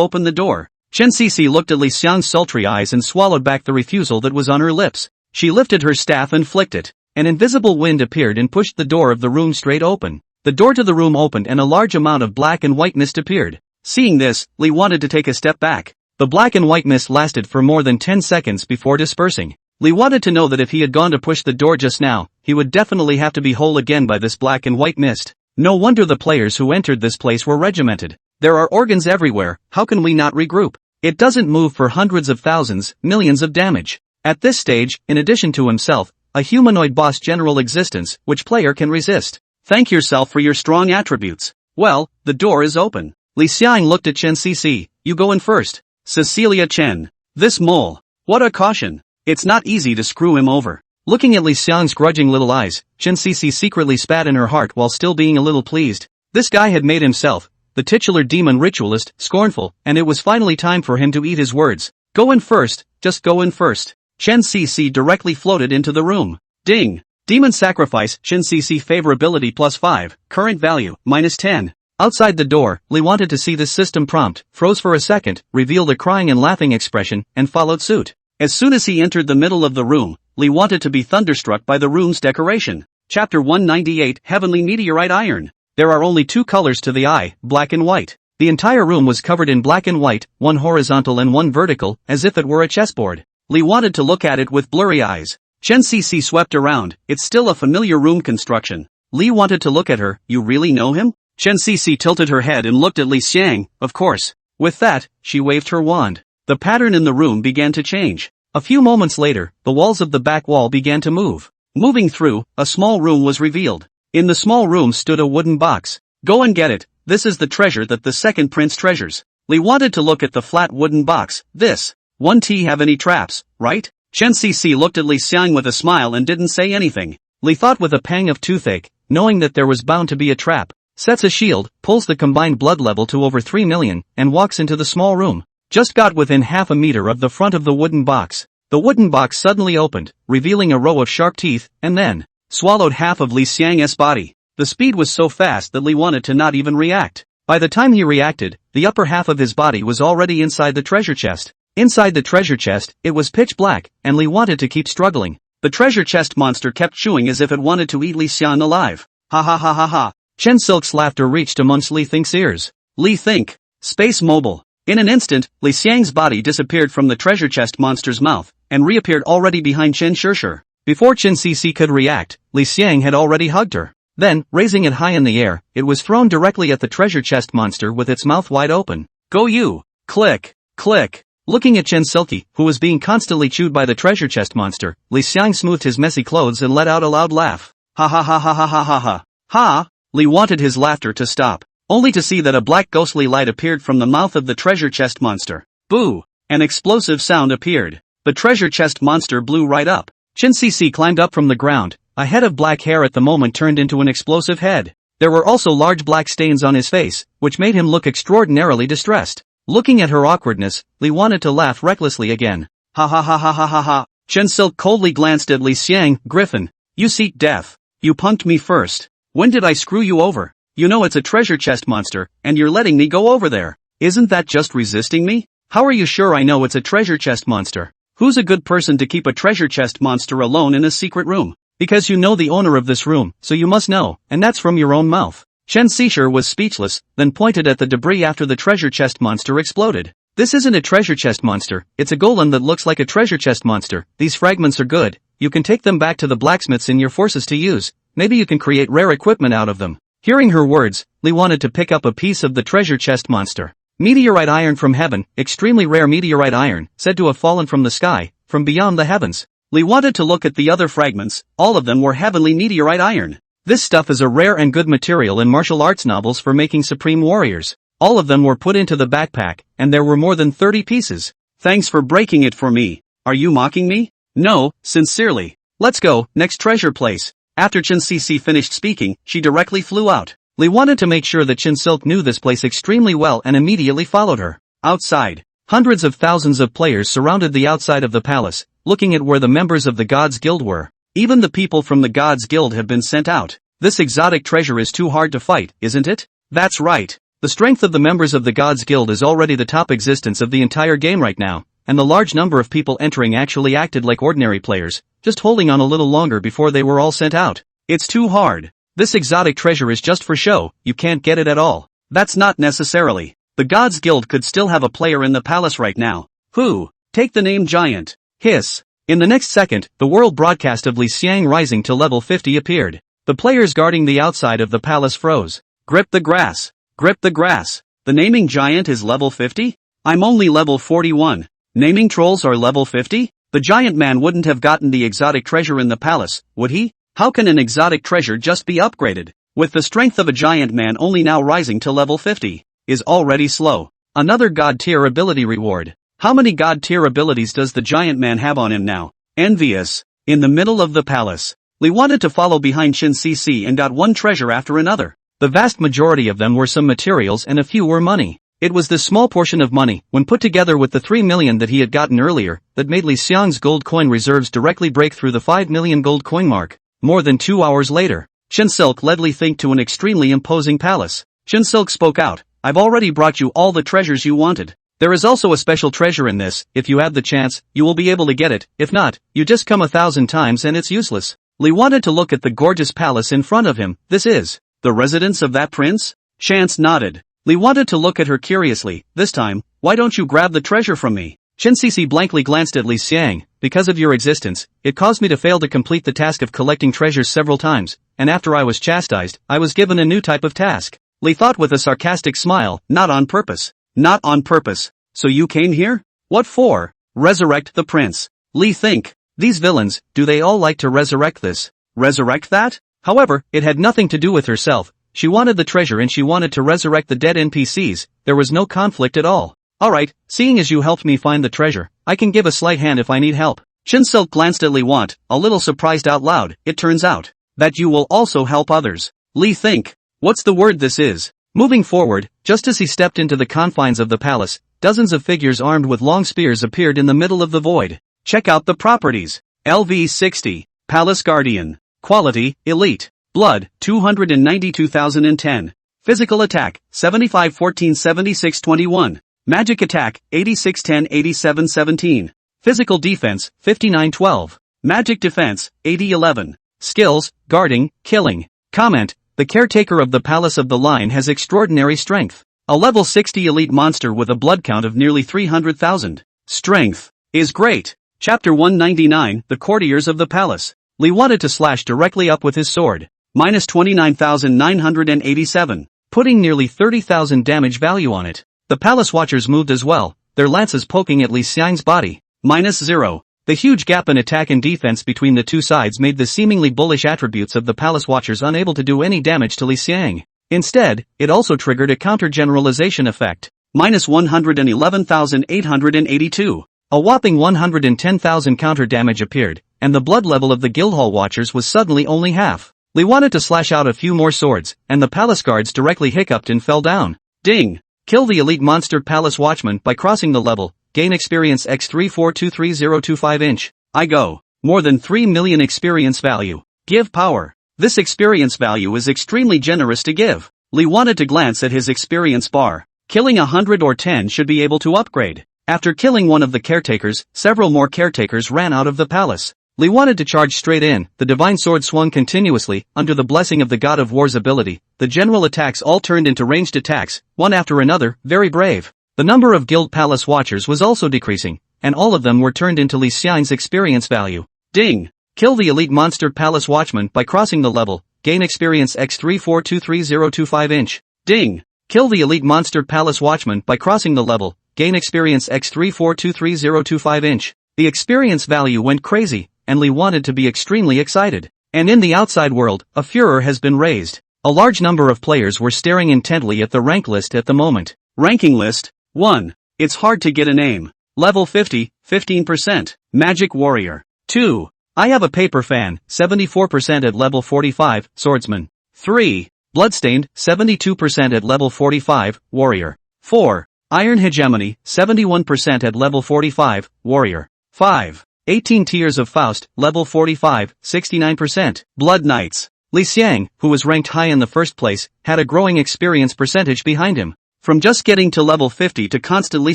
open the door. Chen Cici looked at Li Xiang's sultry eyes and swallowed back the refusal that was on her lips. She lifted her staff and flicked it. An invisible wind appeared and pushed the door of the room straight open. The door to the room opened and a large amount of black and white mist appeared. Seeing this, Li wanted to take a step back. The black and white mist lasted for more than 10 seconds before dispersing. Li wanted to know that if he had gone to push the door just now, he would definitely have to be whole again by this black and white mist. No wonder the players who entered this place were regimented. There are organs everywhere, how can we not regroup? It doesn't move for hundreds of thousands, millions of damage. At this stage, in addition to himself, a humanoid boss general existence, which player can resist? Thank yourself for your strong attributes. Well, the door is open. Li Xiang looked at Chen Cece. You go in first. Cecilia Chen. This mole. What a caution. It's not easy to screw him over. Looking at Li Xiang's grudging little eyes, Chen Cece secretly spat in her heart while still being a little pleased. This guy had made himself, the titular demon ritualist, scornful, and it was finally time for him to eat his words. Go in first, just go in first. Chen Cece directly floated into the room. Ding! Demon sacrifice, Chen Cece favorability +5, current value, -10. Outside the door, Li wanted to see this system prompt, froze for a second, revealed a crying and laughing expression, and followed suit. As soon as he entered the middle of the room, Li wanted to be thunderstruck by the room's decoration. Chapter 198 Heavenly Meteorite Iron. There are only two colors to the eye, black and white. The entire room was covered in black and white, one horizontal and one vertical, as if it were a chessboard. Li wanted to look at it with blurry eyes. Chen Cece swept around. It's still a familiar room construction. Li wanted to look at her. You really know him? Chen Cece tilted her head and looked at Li Xiang. Of course. With that, she waved her wand. The pattern in the room began to change. A few moments later, the walls of the back wall began to move. Moving through, a small room was revealed. In the small room stood a wooden box. Go and get it. This is the treasure that the second prince treasures. Li wanted to look at the flat wooden box. This. Won't he have any traps, right? Chen Cece looked at Li Xiang with a smile and didn't say anything. Li thought with a pang of toothache, knowing that there was bound to be a trap. Sets a shield, pulls the combined blood level to over 3 million, and walks into the small room. Just got within half a meter of the front of the wooden box. The wooden box suddenly opened, revealing a row of sharp teeth, and then swallowed half of Li Xiang's body. The speed was so fast that Li wanted to not even react. By the time he reacted, the upper half of his body was already inside the treasure chest. Inside the treasure chest, it was pitch black, and Li wanted to keep struggling. The treasure chest monster kept chewing as if it wanted to eat Li Xiang alive. Ha ha ha ha ha. Chen Silk's laughter reached amongst Li Think's ears. Li Think. Space Mobile. In an instant, Li Xiang's body disappeared from the treasure chest monster's mouth, and reappeared already behind Chen Shishir. Before Chen Cece could react, Li Xiang had already hugged her. Then, raising it high in the air, it was thrown directly at the treasure chest monster with its mouth wide open. Go you! Click! Click! Looking at Chen Silky, who was being constantly chewed by the treasure chest monster, Li Xiang smoothed his messy clothes and let out a loud laugh. Ha ha ha ha ha ha ha ha. Ha! Li wanted his laughter to stop, only to see that a black ghostly light appeared from the mouth of the treasure chest monster. Boo! An explosive sound appeared. The treasure chest monster blew right up. Chen Cece climbed up from the ground. A head of black hair at the moment turned into an explosive head. There were also large black stains on his face, which made him look extraordinarily distressed. Looking at her awkwardness, Li wanted to laugh recklessly again. Ha ha ha ha ha ha ha. Chen Silk coldly glanced at Li Xiang. Griffin. You seek death. You punked me first. When did I screw you over? You know it's a treasure chest monster, and you're letting me go over there. Isn't that just resisting me? How are you sure I know it's a treasure chest monster? Who's a good person to keep a treasure chest monster alone in a secret room? Because you know the owner of this room, so you must know, and that's from your own mouth. Chen Cece was speechless, then pointed at the debris after the treasure chest monster exploded. This isn't a treasure chest monster, it's a golem that looks like a treasure chest monster. These fragments are good. You can take them back to the blacksmiths in your forces to use. Maybe you can create rare equipment out of them. Hearing her words, Li wanted to pick up a piece of the treasure chest monster. Meteorite iron from heaven, extremely rare meteorite iron, said to have fallen from the sky, from beyond the heavens. Li wanted to look at the other fragments. All of them were heavenly meteorite iron. This stuff is a rare and good material in martial arts novels for making supreme warriors. All of them were put into the backpack, and there were more than 30 pieces. Thanks for breaking it for me. Are you mocking me? No, sincerely. Let's go, next treasure place. After Chen Cece finished speaking, she directly flew out. Li wanted to make sure that Chen Silk knew this place extremely well and immediately followed her. Outside, hundreds of thousands of players surrounded the outside of the palace, looking at where the members of the Gods Guild were. Even the people from the Gods Guild have been sent out. This exotic treasure is too hard to fight, isn't it? That's right. The strength of the members of the Gods Guild is already the top existence of the entire game right now, and the large number of people entering actually acted like ordinary players, just holding on a little longer before they were all sent out. It's too hard. This exotic treasure is just for show, you can't get it at all. That's not necessarily. The Gods Guild could still have a player in the palace right now. Who? Take the name Giant. Hiss. In the next second, the world broadcast of Li Xiang rising to level 50 appeared. The players guarding the outside of the palace froze. Grip the grass. Grip the grass. The naming giant is level 50? I'm only level 41. Naming trolls are level 50? The giant man wouldn't have gotten the exotic treasure in the palace, would he? How can an exotic treasure just be upgraded? With the strength of a giant man only now rising to level 50. is already slow. Another god tier ability reward. How many god tier abilities does the giant man have on him now? Envious. In the middle of the palace, Lee wanted to follow behind Shin CC and got one treasure after another. The vast majority of them were some materials and a few were money. It was this small portion of money, when put together with the 3 million that he had gotten earlier, that made Li Xiang's gold coin reserves directly break through the 5 million gold coin mark. More than 2 hours later, Shin Silk led Li Think to an extremely imposing palace. Shin Silk spoke out, "I've already brought you all the treasures you wanted. There is also a special treasure in this. If you have the chance, you will be able to get it. If not, you just come 1,000 times and it's useless." Lee wanted to look at the gorgeous palace in front of him. "This is the residence of that prince?" Chance nodded. Lee wanted to look at her curiously. "This time, why don't you grab the treasure from me?" Shin Cici blankly glanced at Li Xiang. "Because of your existence, it caused me to fail to complete the task of collecting treasures several times, and after I was chastised, I was given a new type of task." Lee thought with a sarcastic smile, "Not on purpose." "Not on purpose. So you came here? What for?" "Resurrect the prince." Lee think. These villains, do they all like to resurrect this? Resurrect that? However, it had nothing to do with herself. She wanted the treasure and she wanted to resurrect the dead NPCs. There was no conflict at all. "Alright, seeing as you helped me find the treasure, I can give a slight hand if I need help." Shin Silk glanced at Lee Want, a little surprised out loud. "It turns out that you will also help others." Lee think. What's the word this is? Moving forward, just as he stepped into the confines of the palace, dozens of figures armed with long spears appeared in the middle of the void. Check out the properties. LV60, Palace Guardian. Quality, Elite. Blood, 292,010. Physical attack, 75-14-76-21. Magic attack, 86-10-87-17. Physical defense, 59-12. Magic defense, 80-11. Skills, guarding, killing. Comment, the caretaker of the Palace of the Line has extraordinary strength. A level 60 elite monster with a blood count of nearly 300,000. Strength is great. Chapter 199, The Courtiers of the Palace. Lee wanted to slash directly up with his sword. Minus 29,987. Putting nearly 30,000 damage value on it. The palace watchers moved as well, their lances poking at Li Xiang's body. Minus 0. The huge gap in attack and defense between the two sides made the seemingly bullish attributes of the palace watchers unable to do any damage to Li Xiang. Instead, it also triggered a counter-generalization effect. Minus 111,882. A whopping 110,000 counter damage appeared, and the blood level of the Guildhall watchers was suddenly only half. Lee wanted to slash out a few more swords, and the palace guards directly hiccuped and fell down. Ding! Kill the elite monster palace watchman by crossing the level. Gain experience x34233025 inch. I go. More than 3 million experience value. Give power. This experience value is extremely generous to give. Lee wanted to glance at his experience bar. Killing 100 or 10 should be able to upgrade. After killing one of the caretakers, several more caretakers ran out of the palace. Lee wanted to charge straight in. The divine sword swung continuously, under the blessing of the God of War's ability. The general attacks all turned into ranged attacks, one after another, very brave. The number of guild palace watchers was also decreasing, and all of them were turned into Li Xiang's experience value. Ding! Kill the elite monster palace watchman by crossing the level. Gain experience x34233025 inch. Ding! Kill the elite monster palace watchman by crossing the level. Gain experience x34233025 inch. The experience value went crazy, and Lee wanted to be extremely excited. And in the outside world, a furor has been raised. A large number of players were staring intently at the rank list at the moment. Ranking list. 1. It's hard to get a name. Level 50, 15%. Magic Warrior. 2. I have a paper fan, 74% at level 45, Swordsman. 3. Bloodstained, 72% at level 45, Warrior. 4. Iron Hegemony, 71% at level 45, Warrior. 5. 18 Tears of Faust, level 45, 69%. Blood Knights. Li Xiang, who was ranked high in the first place, had a growing experience percentage behind him. From just getting to level 50 to constantly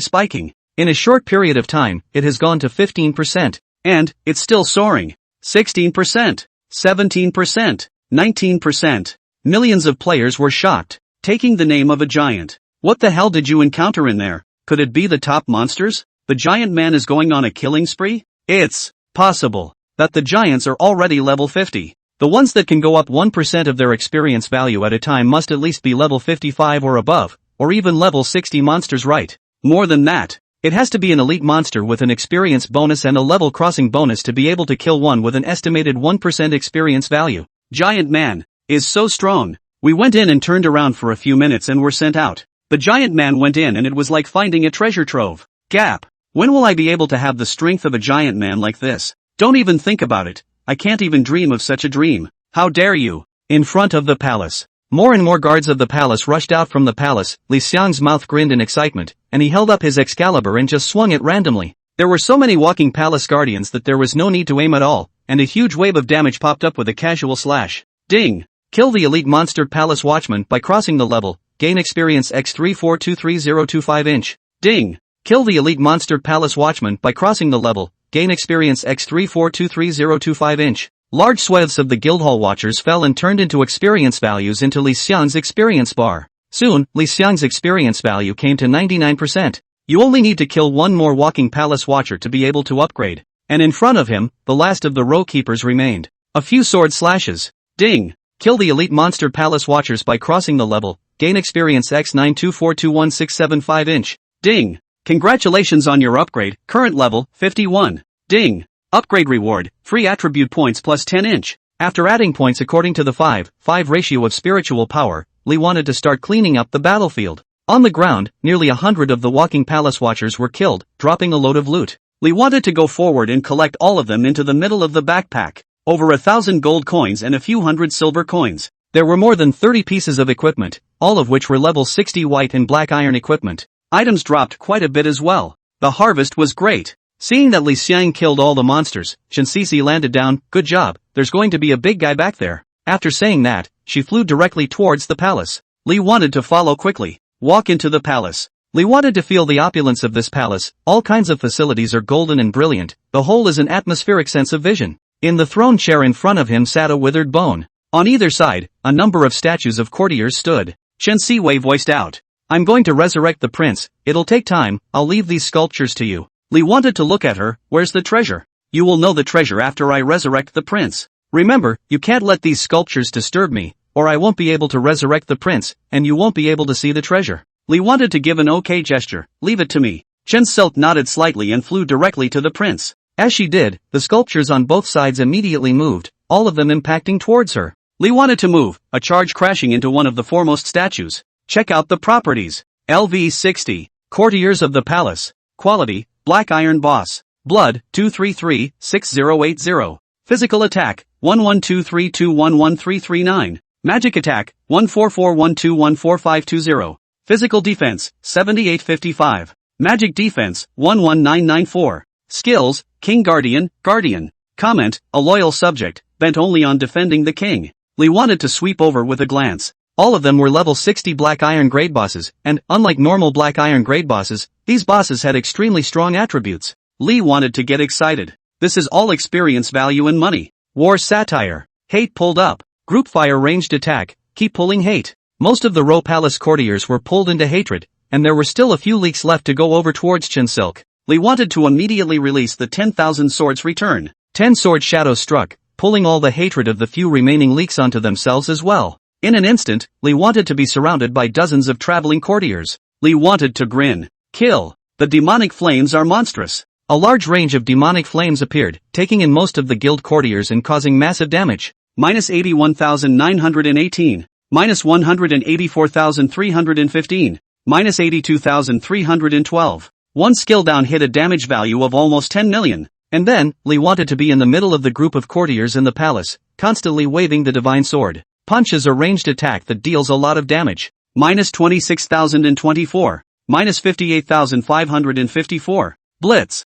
spiking. In a short period of time, it has gone to 15%. And, it's still soaring. 16%. 17%. 19%. Millions of players were shocked. Taking the name of a giant. What the hell did you encounter in there? Could it be the top monsters? The giant man is going on a killing spree? It's possible that the giants are already level 50. The ones that can go up 1% of their experience value at a time must at least be level 55 or above, or even level 60 monsters, right? More than that. It has to be an elite monster with an experience bonus and a level crossing bonus to be able to kill one with an estimated 1% experience value. Giant man is so strong. We went in and turned around for a few minutes and were sent out. The giant man went in and it was like finding a treasure trove. Gap. When will I be able to have the strength of a giant man like this? Don't even think about it. I can't even dream of such a dream. How dare you? In front of the palace. More and more guards of the palace rushed out from the palace. Li Xiang's mouth grinned in excitement, and he held up his Excalibur and just swung it randomly. There were so many walking palace guardians that there was no need to aim at all, and a huge wave of damage popped up with a casual slash. Ding! Kill the elite monster palace watchman by crossing the level. Gain experience x34233025 inch. Ding! Kill the elite monster palace watchman by crossing the level. Gain experience x34233025 inch. Large swaths of the Guildhall watchers fell and turned into experience values into Li Xiang's experience bar. Soon, Li Xiang's experience value came to 99%. You only need to kill one more walking palace watcher to be able to upgrade. And in front of him, the last of the row keepers remained. A few sword slashes. Ding! Kill the elite monster palace watchers by crossing the level. Gain experience x9242165 inch. Ding! Congratulations on your upgrade, current level, 51. Ding! Upgrade reward, free attribute points plus 10 inch. After adding points according to the 5:5 ratio of spiritual power, Li wanted to start cleaning up the battlefield. On the ground, nearly 100 of the walking palace watchers were killed, dropping a load of loot. Li wanted to go forward and collect all of them into the middle of the backpack. Over 1,000 gold coins and a few hundred silver coins. There were more than 30 pieces of equipment, all of which were level 60 white and black iron equipment. Items dropped quite a bit as well. The harvest was great. Seeing that Li Xiang killed all the monsters, Shenxixi landed down. Good job, there's going to be a big guy back there. After saying that, she flew directly towards the palace. Li wanted to follow quickly. Walk into the palace. Li wanted to feel the opulence of this palace. All kinds of facilities are golden and brilliant. The whole is an atmospheric sense of vision. In the throne chair in front of him sat a withered bone. On either side, a number of statues of courtiers stood. Shen Siwei voiced out. I'm going to resurrect the prince. It'll take time. I'll leave these sculptures to you. Li wanted to look at her. Where's the treasure? You will know the treasure after I resurrect the prince. Remember, you can't let these sculptures disturb me, or I won't be able to resurrect the prince, and you won't be able to see the treasure. Li wanted to give an okay gesture. Leave it to me. Chen Silk nodded slightly and flew directly to the prince. As she did, the sculptures on both sides immediately moved, all of them impacting towards her. Li wanted to move, a charge crashing into one of the foremost statues. Check out the properties. LV60. Courtiers of the palace. Quality, black iron boss. Blood, 233-6080. Physical attack, 1123211339. Magic attack, 14412145520. Physical defense, 7855. Magic defense, 11994. Skills, King Guardian, Guardian. Comment, a loyal subject, bent only on defending the king. Li wanted to sweep over with a glance. All of them were level 60 black iron grade bosses, and, unlike normal black iron grade bosses, these bosses had extremely strong attributes. Li wanted to get excited. This is all experience value and money. War satire. Hate pulled up. Group fire ranged attack. Keep pulling hate. Most of the Row Palace courtiers were pulled into hatred, and there were still a few leaks left to go over towards Chen Silk. Li wanted to immediately release the 10,000 swords return. 10 sword shadows struck, pulling all the hatred of the few remaining leaks onto themselves as well. In an instant, Li wanted to be surrounded by dozens of traveling courtiers. Li wanted to grin. Kill. The demonic flames are monstrous. A large range of demonic flames appeared, taking in most of the guild courtiers and causing massive damage. Minus 81,918. Minus 184,315. Minus 82,312. One skill down hit a damage value of almost 10 million. And then, Li wanted to be in the middle of the group of courtiers in the palace, constantly waving the divine sword. Punch is a ranged attack that deals a lot of damage. Minus 26,024. Minus 58,554. Blitz.